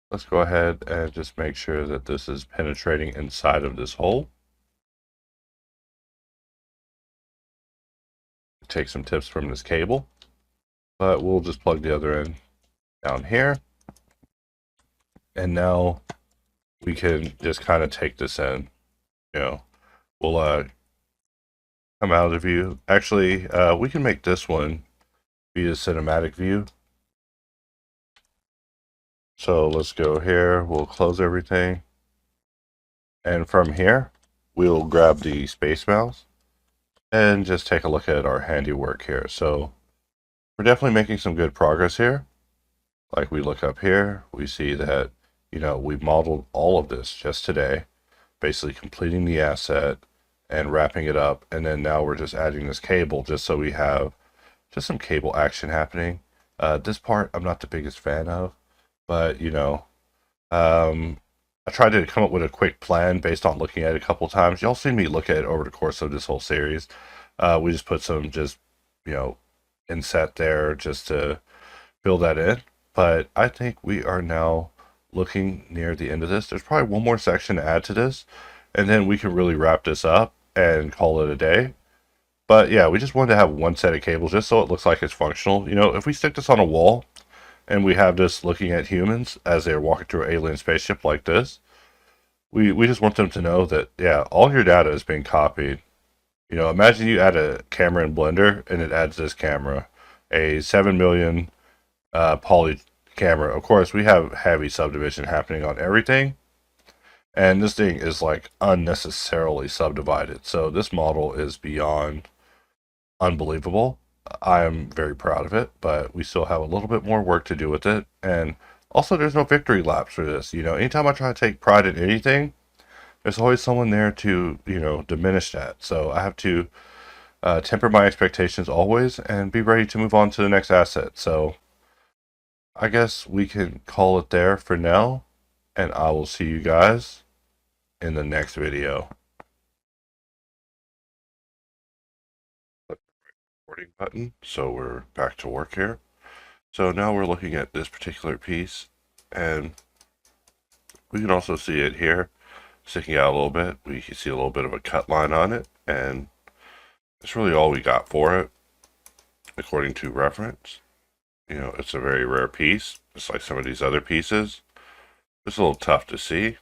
Let's go ahead and just make sure that this is penetrating inside of this hole. Take some tips from this cable, but we'll just plug the other end down here. And now we can just kind of take this in. You know, we'll come out of the view. Actually, we can make this one be the cinematic view. So let's go here. We'll close everything. And from here, we'll grab the space mouse and just take a look at our handiwork here. So we're definitely making some good progress here. Like we look up here, we see that, you know, we've modeled all of this just today, basically completing the asset and wrapping it up. And then now we're just adding this cable just so we have just some cable action happening. This part I'm not the biggest fan of, but you know, I tried to come up with a quick plan based on looking at it a couple times. Y'all seen me look at it over the course of this whole series. We just put some you know, inset there just to fill that in. But I think we are now looking near the end of this. There's probably one more section to add to this, and then we can really wrap this up and call it a day. But yeah, we just wanted to have one set of cables just so it looks like it's functional. You know, if we stick this on a wall and we have this looking at humans as they're walking through an alien spaceship like this, we just want them to know that, yeah, all your data is being copied. You know, imagine you add a camera in Blender and it adds this camera, a 7 million poly camera. Of course, we have heavy subdivision happening on everything, and this thing is like unnecessarily subdivided. So this model is beyond unbelievable. I am very proud of it, but we still have a little bit more work to do with it. And also, there's no victory laps for this. You know, anytime I try to take pride in anything, there's always someone there to, you know, diminish that. So I have to temper my expectations always and be ready to move on to the next asset. So I guess we can call it there for now, and I will see you guys in the next video. Click the recording button, so we're back to work here. So now we're looking at this particular piece, and we can also see it here sticking out a little bit. We can see a little bit of a cut line on it, and that's really all we got for it, according to reference. You know, it's a very rare piece, just like some of these other pieces. It's a little tough to see,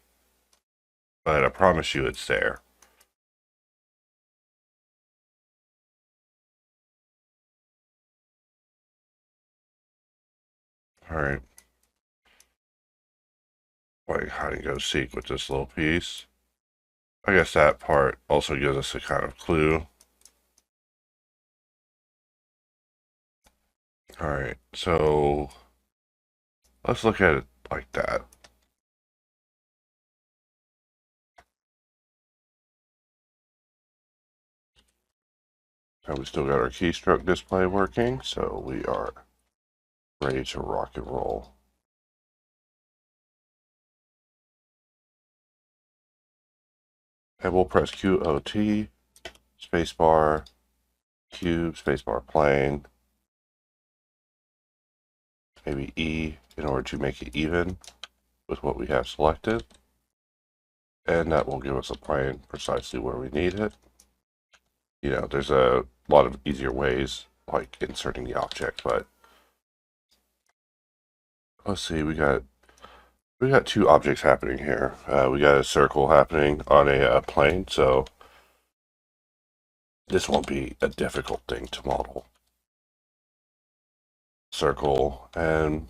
but I promise you it's there. Alright. Playing hide and go seek with this little piece. I guess that part also gives us a kind of clue. Alright, so let's look at it like that. And we still got our keystroke display working, so we are ready to rock and roll. And we'll press QOT, spacebar, cube, spacebar plane, maybe E in order to make it even with what we have selected. And that will give us a plane precisely where we need it. You know, there's a lot of easier ways, like inserting the object, but let's see, we got two objects happening here. We got a circle happening on a plane, so this won't be a difficult thing to model. Circle, and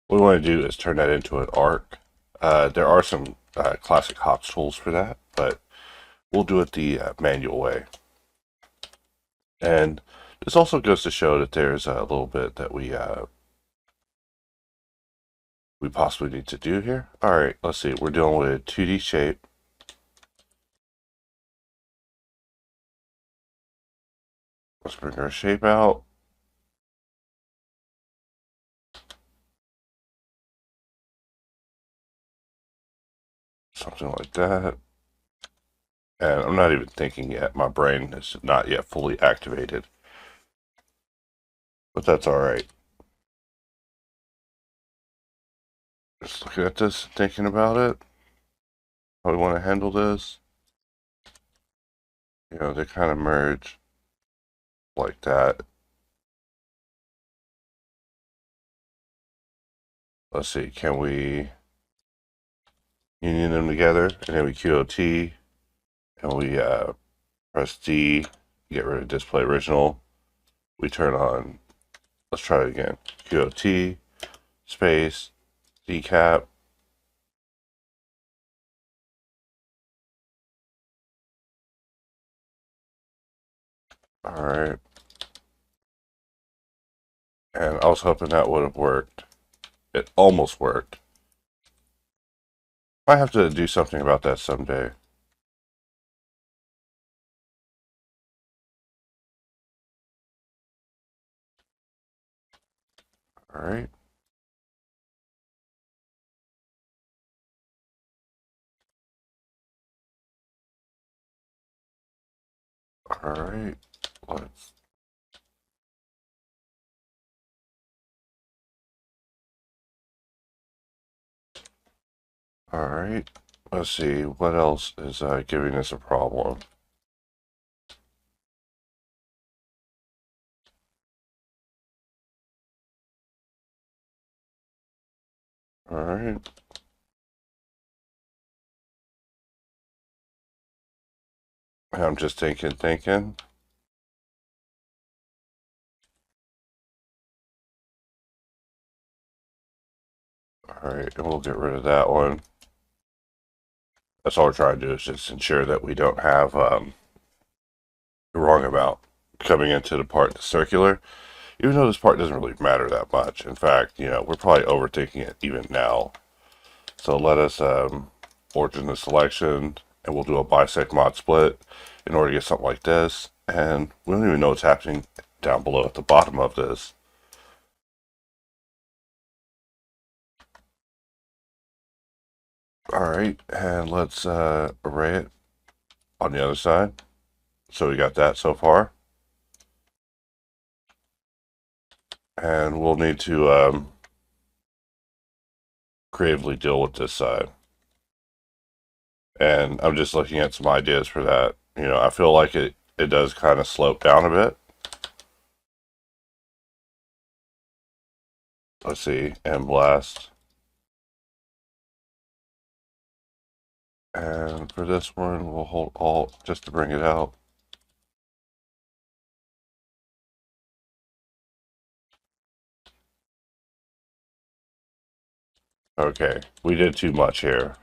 what we want to do is turn that into an arc. There are some classic hops tools for that, but we'll do it the manual way. And this also goes to show that there's a little bit that we possibly need to do here. All right, let's see. We're dealing with a 2D shape. Let's bring our shape out. Something like that. And I'm not even thinking yet. My brain is not yet fully activated. But that's all right. Just looking at this, thinking about it. How we want to handle this. You know, they kind of merge like that. Let's see, can we union them together? And then we QOT, and we press D, get rid of display original. We turn on, let's try it again. QOT, space, D cap. All right. And I was hoping that would have worked. It almost worked. Might have to do something about that someday. All right. All right. Let's. All right. Let's see what else is giving us a problem. All right. I'm just thinking. All right, and we'll get rid of that one. That's all we're trying to do is just ensure that we don't have the wrong amount coming into the part that's circular, even though this part doesn't really matter that much. In fact, you know, we're probably overthinking it even now. So let us origin the selection, and we'll do a bisect mod split in order to get something like this. And we don't even know what's happening down below at the bottom of this. All right, and let's array it on the other side. So we got that so far. And we'll need to creatively deal with this side. And I'm just looking at some ideas for that. You know, I feel like it does kind of slope down a bit. Let's see, and blast. And for this one, we'll hold Alt just to bring it out. Okay, we did too much here.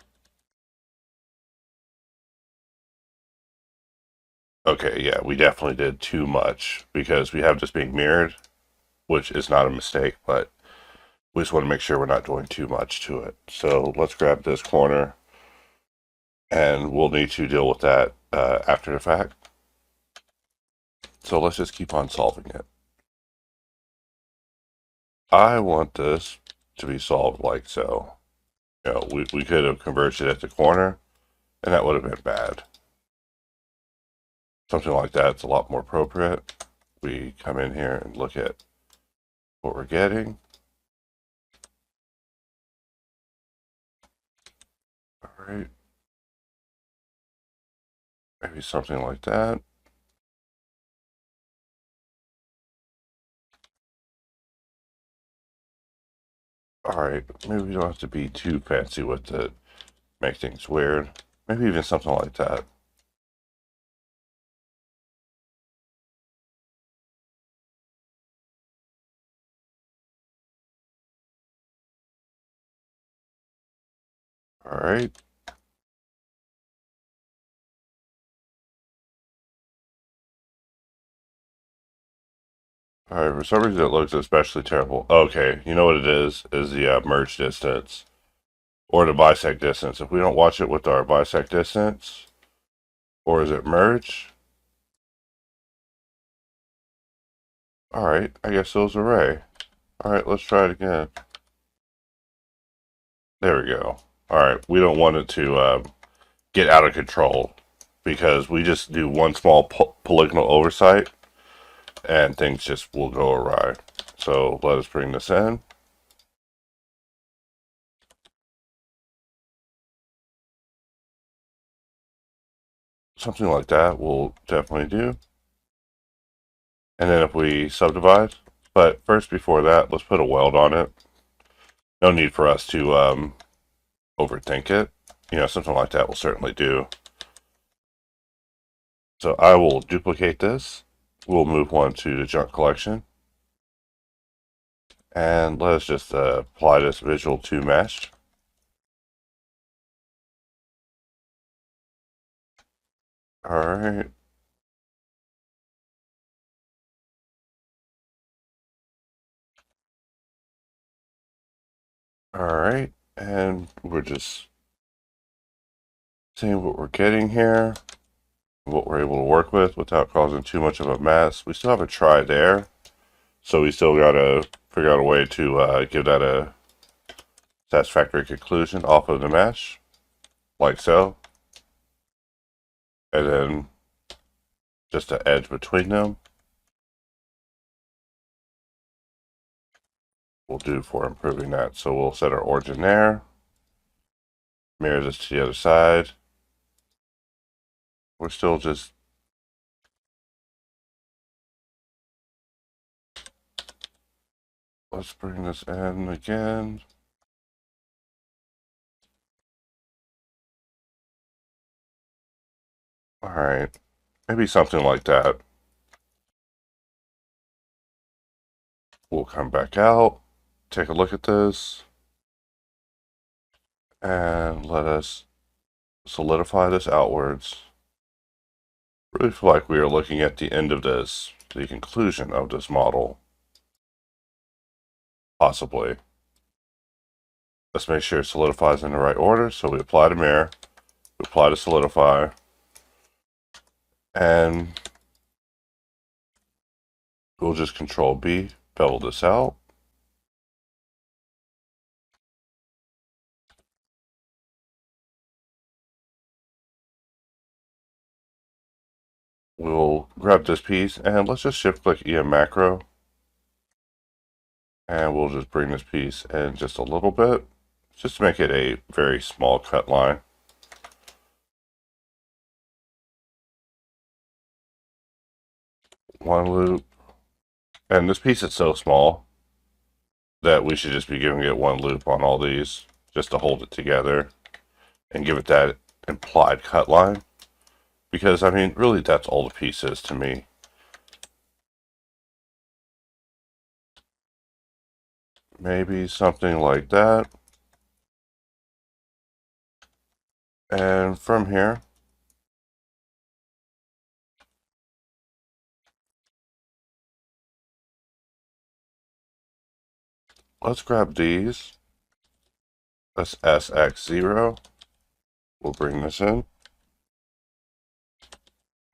Okay, yeah, we definitely did too much because we have this being mirrored, which is not a mistake, but we just want to make sure we're not doing too much to it. So let's grab this corner, and we'll need to deal with that after the fact. So let's just keep on solving it. I want this to be solved like so. You know, we could have converged it at the corner, and that would have been bad. Something like that's a lot more appropriate. We come in here and look at what we're getting. All right, Maybe something like that. Alright, maybe we don't have to be too fancy with it. Make things weird. Maybe even something like that. Alright. Alright, for some reason it looks especially terrible. Okay, you know what it is the merge distance. Or the bisect distance. If we don't watch it with our bisect distance, or is it merge? Alright, I guess it was array. Alright, let's try it again. There we go. Alright, we don't want it to get out of control, because we just do one small polygonal oversight, and things just will go awry. So let us bring this in. Something like that will definitely do. And then if we subdivide, but first before that, let's put a weld on it. No need for us to overthink it. You know, something like that will certainly do. So I will duplicate this. We'll move one to the junk collection. And let us just apply this visual to mesh. Alright. Alright. And we're just seeing what we're getting here. What we're able to work with without causing too much of a mess. We still have a try there. So we still got to figure out a way to give that a satisfactory conclusion off of the mesh. Like so. And then just an edge between them will do for improving that. So we'll set our origin there. Mirror this to the other side. We're still just let's bring this in again. Alright, maybe something like that. We'll come back out, take a look at this, and let us solidify this outwards. Really feel like we are looking at the end of this, the conclusion of this model. Possibly. Let's make sure it solidifies in the right order. So we apply to mirror, we apply to solidify, and we'll just Control B, bevel this out. We'll grab this piece and let's just shift click EM macro. And we'll just bring this piece in just a little bit, just to make it a very small cut line. One loop. And this piece is so small that we should just be giving it one loop on all these, just to hold it together and give it that implied cut line. Because, I mean, really that's all the piece is to me. Maybe something like that. And from here, let's grab these. That's SX0. We'll bring this in.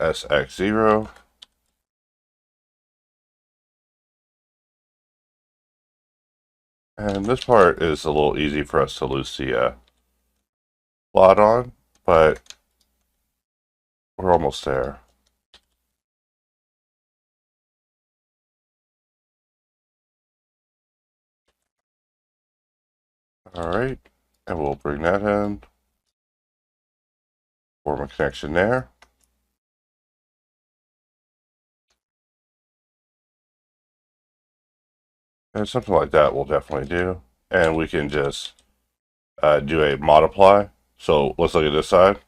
SX0. And this part is a little easy for us to lose the plot on, but we're almost there. Alright, and we'll bring that in. Form a connection there. And something like that will definitely do. And we can just do a multiply. So let's look at this side.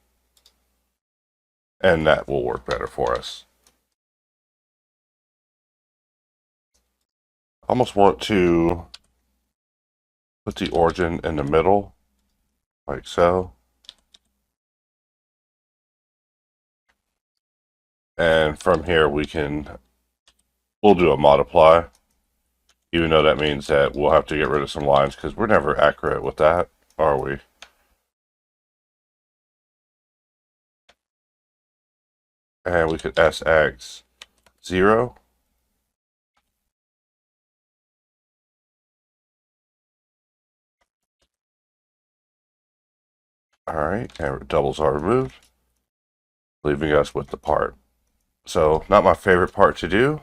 And that will work better for us. I almost want to put the origin in the middle, like so. And from here we'll do a multiply, even though that means that we'll have to get rid of some lines because we're never accurate with that, are we? And we could SX 0. Alright, and doubles are removed, leaving us with the part. So, not my favorite part to do,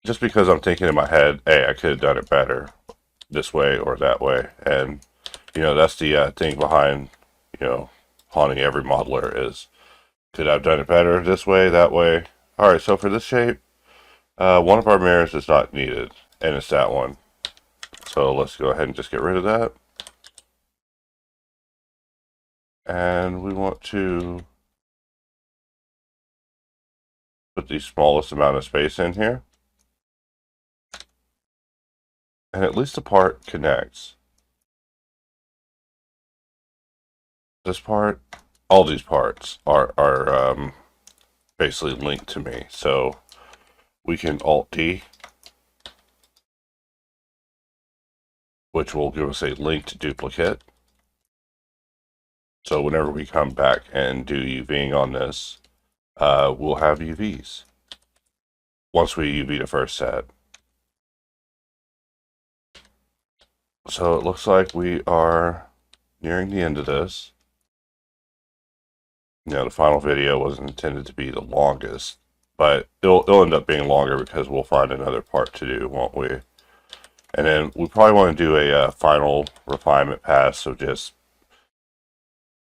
just because I'm thinking in my head, hey, I could have done it better this way or that way. And, that's the thing behind, haunting every modeler is, could I have done it better this way, that way? Alright, so for this shape, one of our mirrors is not needed, and it's that one. So let's go ahead and just get rid of that. And we want to put the smallest amount of space in here. And at least the part connects. This part, all these parts are basically linked to me. So we can Alt-D, which will give us a linked duplicate. So whenever we come back and do UVing on this, we'll have UVs once we UV the first set. So it looks like we are nearing the end of this. The final video wasn't intended to be the longest, but it'll end up being longer because we'll find another part to do, won't we? And then we probably want to do a final refinement pass of just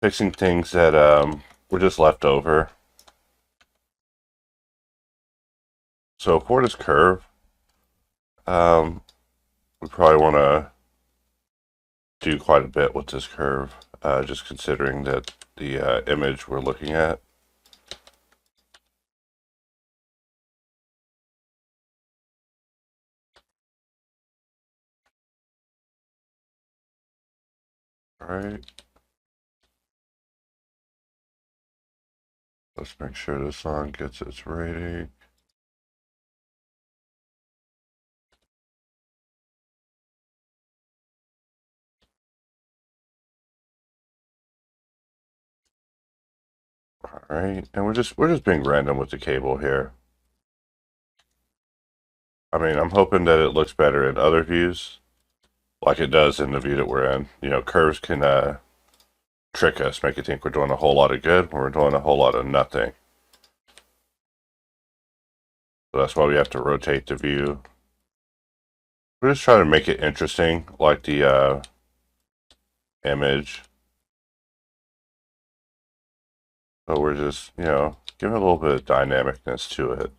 fixing things that were just left over. So for this curve, we probably want to do quite a bit with this curve, just considering that the image we're looking at. All right. Let's make sure this song gets its rating. All right, and we're just being random with the cable here. I mean, I'm hoping that it looks better in other views, like it does in the view that we're in. Curves can trick us, make you think we're doing a whole lot of good when we're doing a whole lot of nothing. So that's why we have to rotate the view. We're just trying to make it interesting, like the image. So we're just, giving a little bit of dynamicness to it.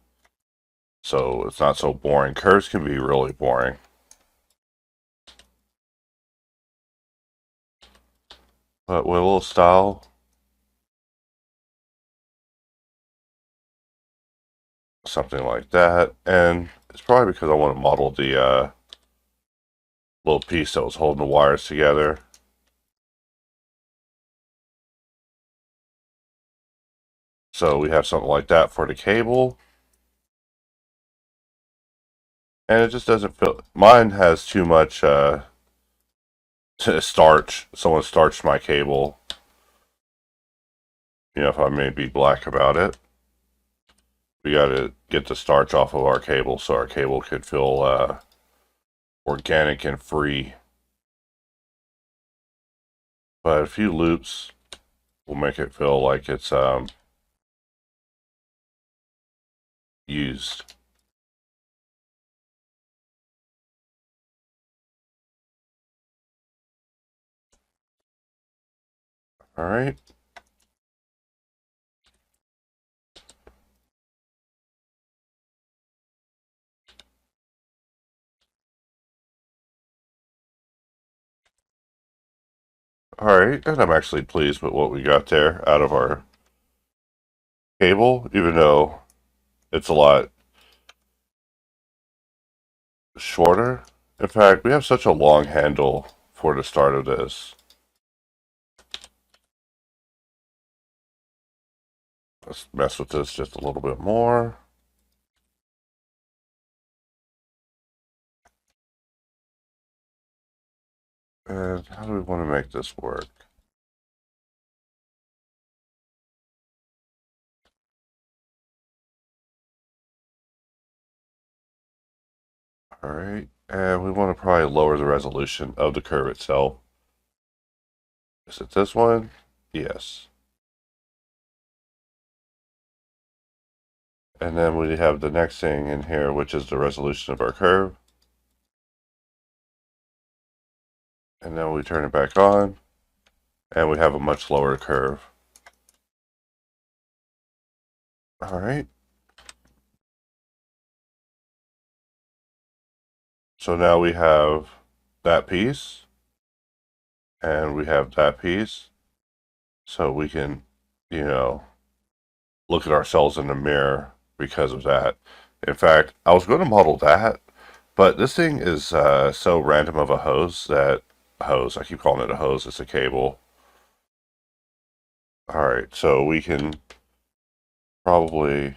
So it's not so boring. Curves can be really boring. But with a little style, something like that. And it's probably because I want to model the little piece that was holding the wires together. So we have something like that for the cable. And it just doesn't feel... Mine has too much starch. Someone starched my cable. If I may be black about it. We got to get the starch off of our cable so our cable could feel organic and free. But a few loops will make it feel like it's used. All right. Alright, and I'm actually pleased with what we got there out of our cable, even though it's a lot shorter. In fact, we have such a long handle for the start of this. Let's mess with this just a little bit more. And how do we want to make this work? Alright, and we want to probably lower the resolution of the curve itself. Is it this one? Yes. And then we have the next thing in here, which is the resolution of our curve. And then we turn it back on, and we have a much lower curve. Alright. So now we have that piece, and we have that piece. So we can, you know, look at ourselves in the mirror because of that. In fact, I was going to model that, but this thing is so random of a hose that, I keep calling it a hose, it's a cable. Alright, so we can probably...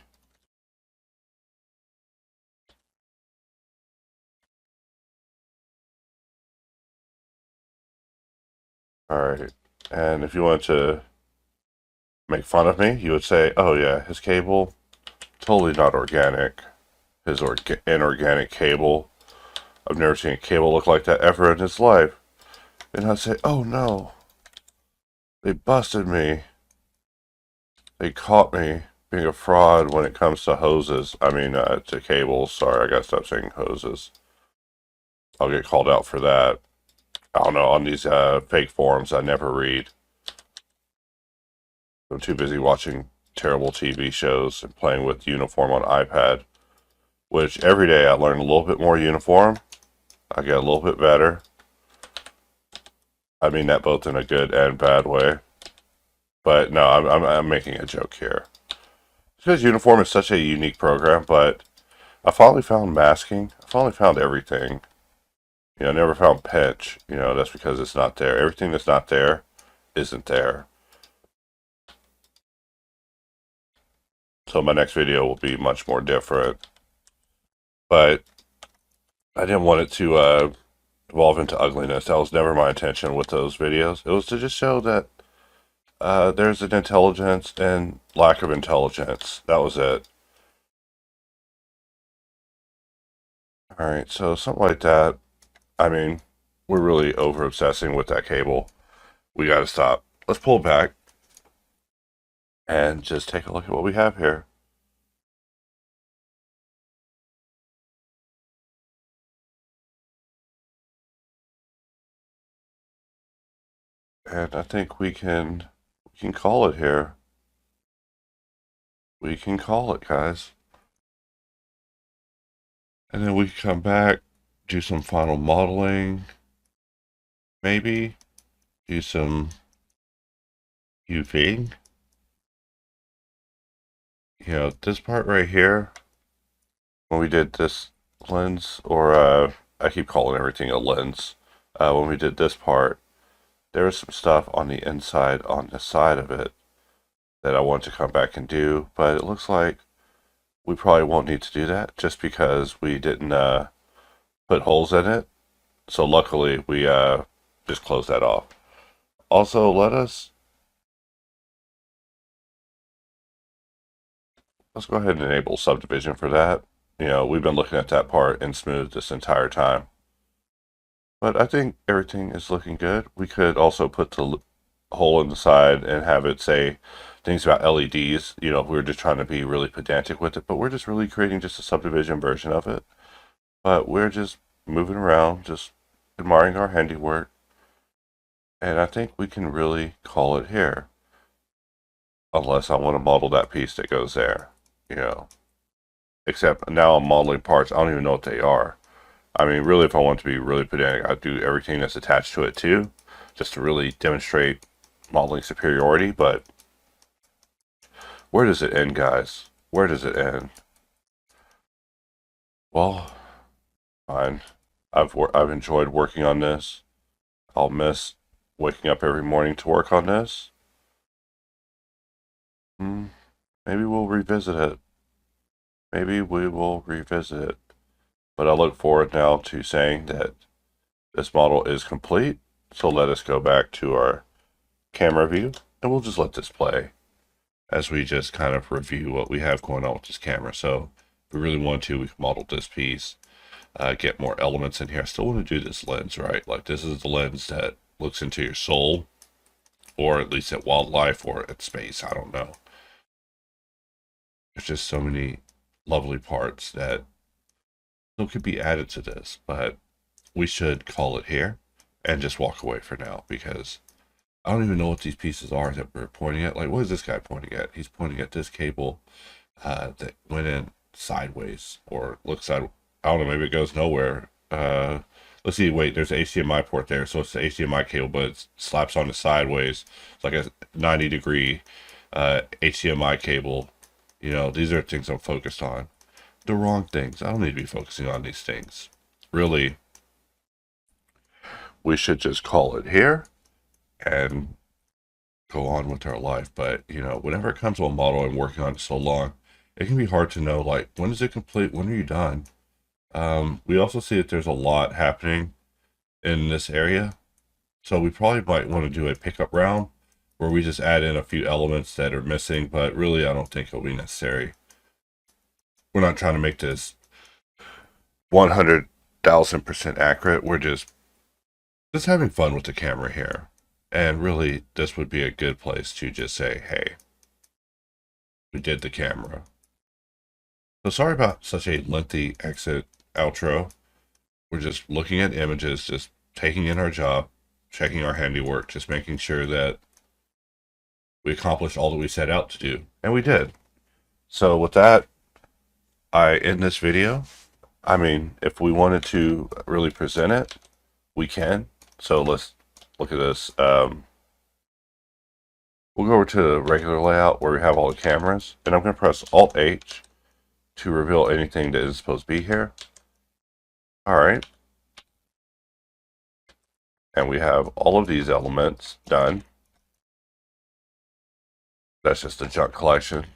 Alright, and if you want to make fun of me, you would say, oh yeah, his cable, totally not organic. His inorganic cable. I've never seen a cable look like that ever in his life. And I'd say, oh no, they busted me. They caught me being a fraud when it comes to hoses. I mean, to cables. Sorry, I gotta stop saying hoses. I'll get called out for that. I don't know, on these fake forums I never read. I'm too busy watching terrible TV shows and playing with Uniform on iPad. Which every day I learn a little bit more Uniform. I get a little bit better. I mean that both in a good and bad way. But no, I'm making a joke here. Because Uniform is such a unique program, but I finally found masking. I finally found everything. You know, I never found pinch. You know, that's because it's not there. Everything that's not there isn't there. So my next video will be much more different. But I didn't want it to evolve into ugliness. That was never my intention with those videos. It was to just show that there's an intelligence and lack of intelligence. That was it. Alright, so something like that. I mean, we're really over-obsessing with that cable. We gotta stop. Let's pull it back and just take a look at what we have here. And I think we can call it here. We can call it, guys. And then we can come back, do some final modeling, maybe do some UV. You know, this part right here, when we did this lens, or I keep calling everything a lens, when we did this part, there was some stuff on the inside, on the side of it, that I want to come back and do, but it looks like we probably won't need to do that, just because we didn't put holes in it. So luckily, we just closed that off. Also, let's go ahead and enable subdivision for that. You know, we've been looking at that part in smooth this entire time. But I think everything is looking good. We could also put the hole in the side and have it say things about LEDs. You know, if we were just trying to be really pedantic with it, but we're just really creating just a subdivision version of it. But we're just moving around, just admiring our handiwork. And I think we can really call it here. Unless I want to model that piece that goes there, you know. Except now I'm modeling parts, I don't even know what they are. I mean, really, if I want to be really pedantic, I'd do everything that's attached to it too. just to really demonstrate modeling superiority. But where does it end, guys? Where does it end? Well, fine. I've enjoyed working on this. I'll miss waking up every morning to work on this. Maybe we'll revisit it. Maybe we will revisit it. But I look forward now to saying that this model is complete. So let us go back to our camera view, and we'll just let this play as we just kind of review what we have going on with this camera. So if we really want to, we can model this piece, get more elements in here. I still want to do this lens, right? Like this is the lens that looks into your soul, or at least at wildlife or at space. I don't know. There's just so many lovely parts that still could be added to this, but we should call it here and just walk away for now, because I don't even know what these pieces are that we're pointing at. Like, what is this guy pointing at? He's pointing at this cable that went in sideways, or looks side. I don't know, maybe it goes nowhere. Let's see, wait, there's an HDMI port there, so it's the HDMI cable, but it slaps on the sideways. It's like a 90-degree HDMI cable. You know, these are things I'm focused on. The wrong things. I don't need to be focusing on these things. Really, we should just call it here and go on with our life. But, you know, whenever it comes to a model and working on it so long, it can be hard to know, like, when is it complete? When are you done? We also see that there's a lot happening in this area. So we probably might want to do a pickup round where we just add in a few elements that are missing, but really I don't think it'll be necessary. We're not trying to make this 100,000% accurate. We're just having fun with the camera here. And really, this would be a good place to just say, hey, we did the camera. So sorry about such a lengthy exit outro. We're just looking at images, just taking in our job, checking our handiwork, just making sure that we accomplished all that we set out to do. And we did. So with that, I end this video. I mean, if we wanted to really present it, we can. So let's look at this. We'll go over to the regular layout where we have all the cameras, and I'm going to press Alt-H to reveal anything that is supposed to be here. All right. And we have all of these elements done. That's just the junk collection.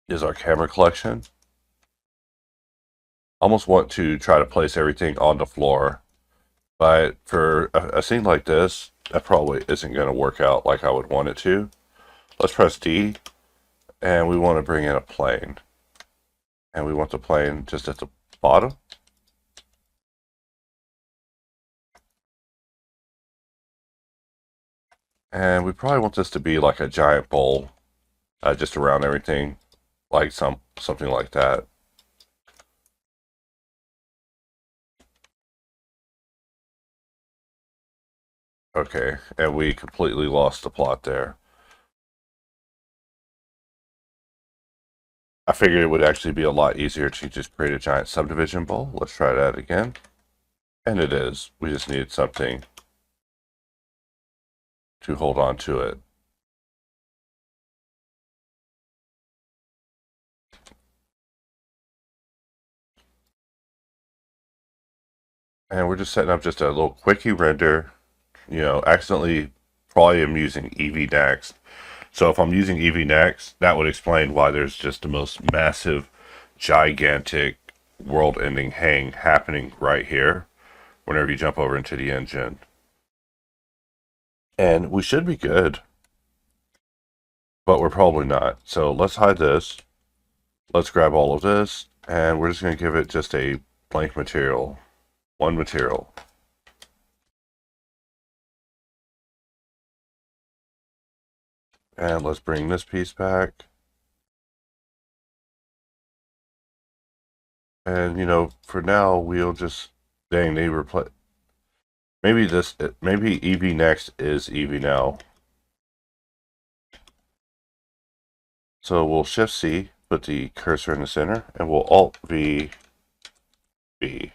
Is our camera collection. Almost want to try to place everything on the floor, but for a scene like this, that probably isn't going to work out like I would want it to. Let's press D, and we want to bring in a plane. And we want the plane just at the bottom. And we probably want this to be like a giant bowl, just around everything, like something like that. Okay, and we completely lost the plot there. I figured it would actually be a lot easier to just create a giant subdivision bowl. Let's try that again. And it is. We just need something to hold on to it. And we're just setting up just a little quickie render. You know, accidentally probably am using EV Next. So if I'm using EV Next, that would explain why there's just the most massive, gigantic, world-ending hang happening right here whenever you jump over into the engine. And we should be good, but we're probably not. So let's hide this. Let's grab all of this, and we're just going to give it just a blank material. One material. And let's bring this piece back. And, you know, for now, we'll just, dang, they replace, maybe EV Next is EV Now. So we'll Shift C, put the cursor in the center, and we'll Alt V, B.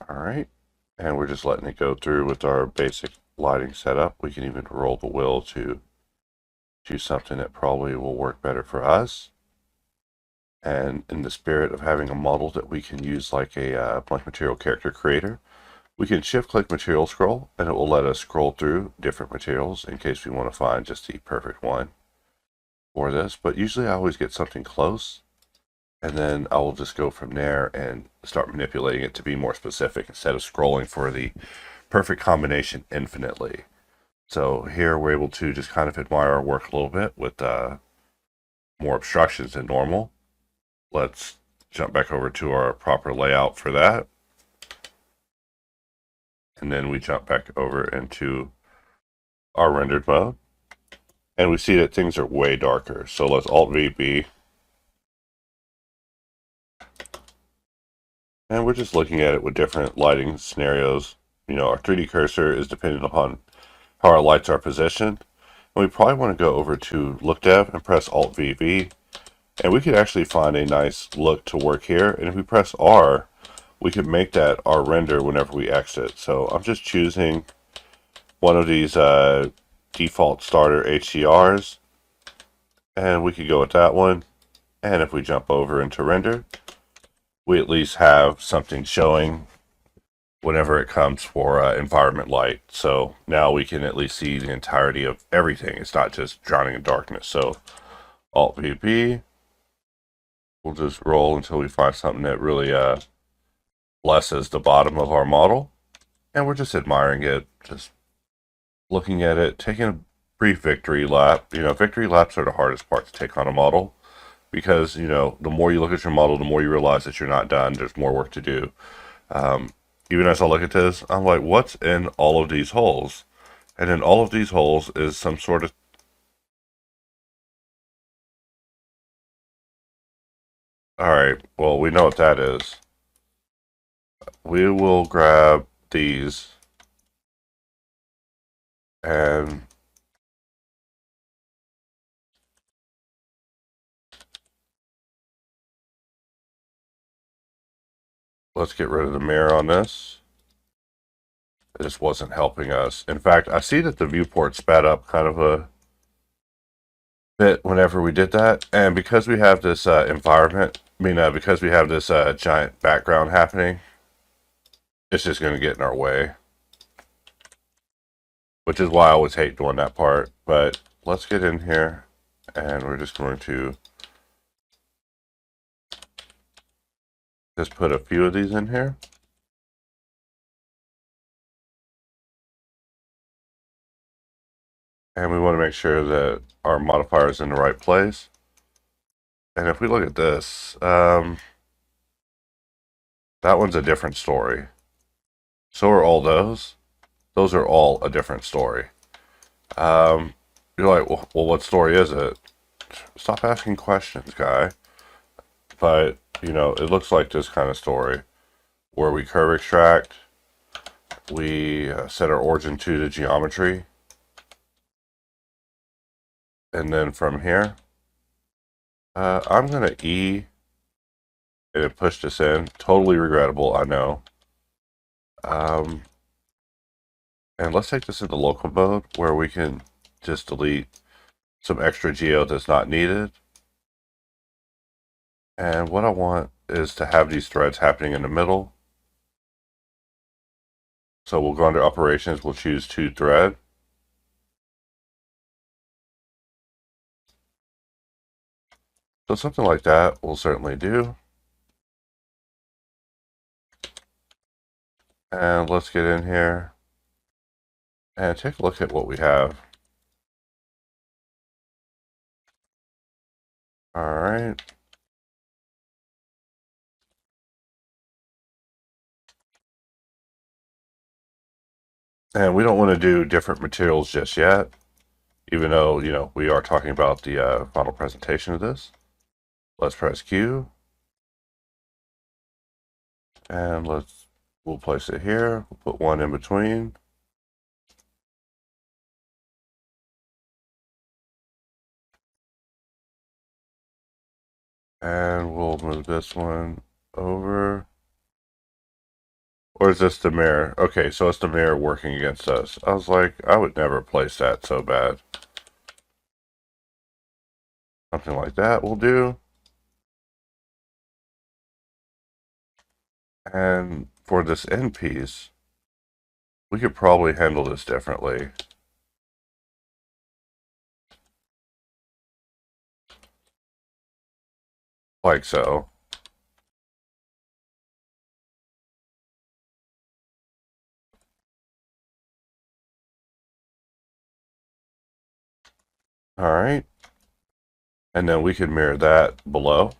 Alright, and we're just letting it go through with our basic lighting setup. We can even roll the wheel to choose something that probably will work better for us. And in the spirit of having a model that we can use like a blank material character creator, we can shift click material scroll and it will let us scroll through different materials in case we want to find just the perfect one for this. But usually I always get something close, and then I will just go from there and start manipulating it to be more specific instead of scrolling for the perfect combination infinitely. So here we're able to just kind of admire our work a little bit with more obstructions than normal. Let's jump back over to our proper layout for that. And then we jump back over into our rendered mode. And we see that things are way darker. So let's Alt-VB. And we're just looking at it with different lighting scenarios. You know, our 3D cursor is dependent upon how our lights are positioned. And we probably want to go over to Look Dev and press Alt-VB. And we could actually find a nice look to work here. And if we press R, we can make that our render whenever we exit. So I'm just choosing one of these default starter HDRs. And we could go with that one. And if we jump over into render, we at least have something showing whenever it comes for environment light. So now we can at least see the entirety of everything. It's not just drowning in darkness. So Alt-VB. We'll just roll until we find something that really blesses the bottom of our model. And we're just admiring it, just looking at it, taking a brief victory lap. You know, victory laps are the hardest part to take on a model because, you know, the more you look at your model, the more you realize that you're not done. There's more work to do. Even as I look at this, I'm like, what's in all of these holes? And in all of these holes is some sort of... Alright, well, we know what that is. We will grab these and let's get rid of the mirror on this. It just wasn't helping us. In fact, I see that the viewport sped up kind of a bit whenever we did that. And because we have this environment, because we have this giant background happening, it's just going to get in our way. Which is why I always hate doing that part. But let's get in here and we're just going to just put a few of these in here. And we want to make sure that our modifier is in the right place. And if we look at this, that one's a different story. So are all those. Those are all a different story. You're like, well, what story is it? Stop asking questions, guy. But, you know, it looks like this kind of story where we curve extract, we set our origin to the geometry, and then from here, I'm going to E and push this in. Totally regrettable, I know. And let's take this into local mode where we can just delete some extra geo that's not needed. And what I want is to have these threads happening in the middle. So we'll go under operations, we'll choose to thread. So something like that will certainly do. And let's get in here and take a look at what we have. All right. And we don't want to do different materials just yet, even though, you know, we are talking about the final presentation of this. Let's press Q. And we'll place it here. We'll put one in between. And we'll move this one over. Or is this the mirror? Okay, so it's the mirror working against us. I was like, I would never place that so bad. Something like that will do. And for this end piece, we could probably handle this differently. Like so. All right. And then we could mirror that below.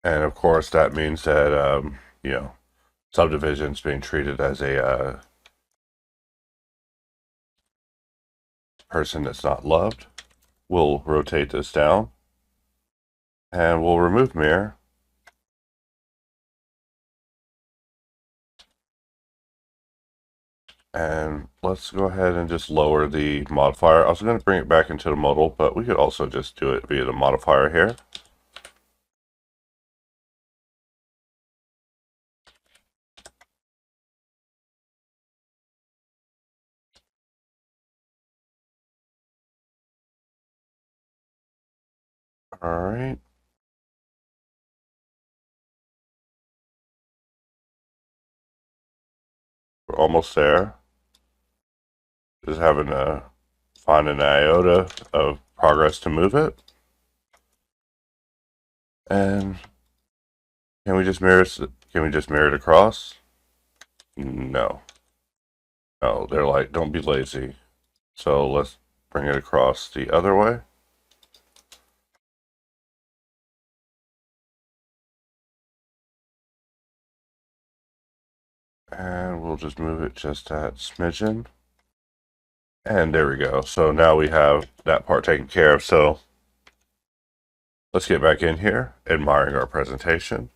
And of course, that means that, you know, subdivision's being treated as a person that's not loved. We'll rotate this down. And we'll remove mirror. And let's go ahead and just lower the modifier. I was going to bring it back into the modal, but we could also just do it via the modifier here. All right. We're almost there. Just having to find an iota of progress to move it. And can we just mirror it across? No. No, they're like, don't be lazy. So let's bring it across the other way. And we'll just move it just that smidgen. And there we go. So now we have that part taken care of. So let's get back in here, admiring our presentation.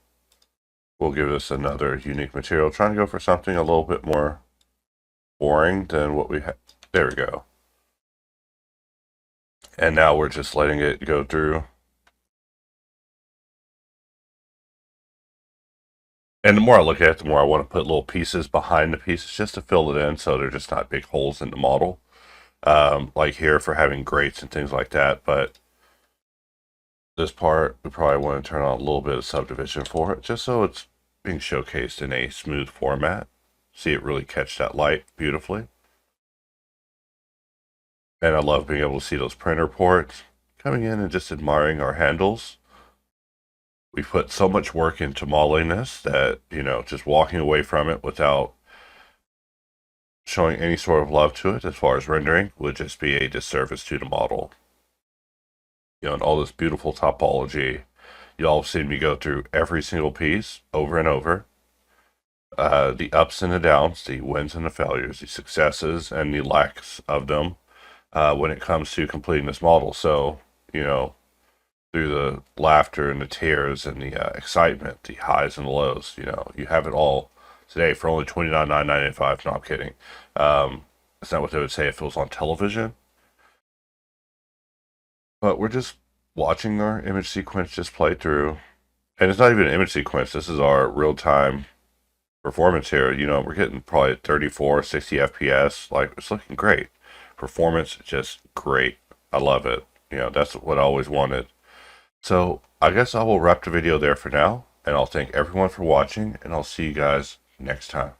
We'll give this another unique material, trying to go for something a little bit more boring than what we had. There we go. And now we're just letting it go through. And the more I look at it, the more I want to put little pieces behind the pieces just to fill it in so they're just not big holes in the model. Like here for having grates and things like that. But this part, we probably want to turn on a little bit of subdivision for it, just so it's being showcased in a smooth format. See it really catch that light beautifully. And I love being able to see those printer ports coming in and just admiring our handles. We put so much work into modeling this that, you know, just walking away from it without showing any sort of love to it as far as rendering would just be a disservice to the model. You know, and all this beautiful topology. Y'all have seen me go through every single piece over and over. The ups and the downs, the wins and the failures, the successes and the lacks of them when it comes to completing this model. So, you know, through the laughter and the tears and the excitement, the highs and the lows, you know, you have it all today for only $29,995. No, I'm kidding. That's not what they would say if it was on television. But we're just watching our image sequence just play through. And it's not even an image sequence. This is our real-time performance here. You know, we're getting probably 34, 60 FPS. Like, it's looking great. Performance, just great. I love it. You know, that's what I always wanted. So, I guess I will wrap the video there for now. And I'll thank everyone for watching. And I'll see you guys next time.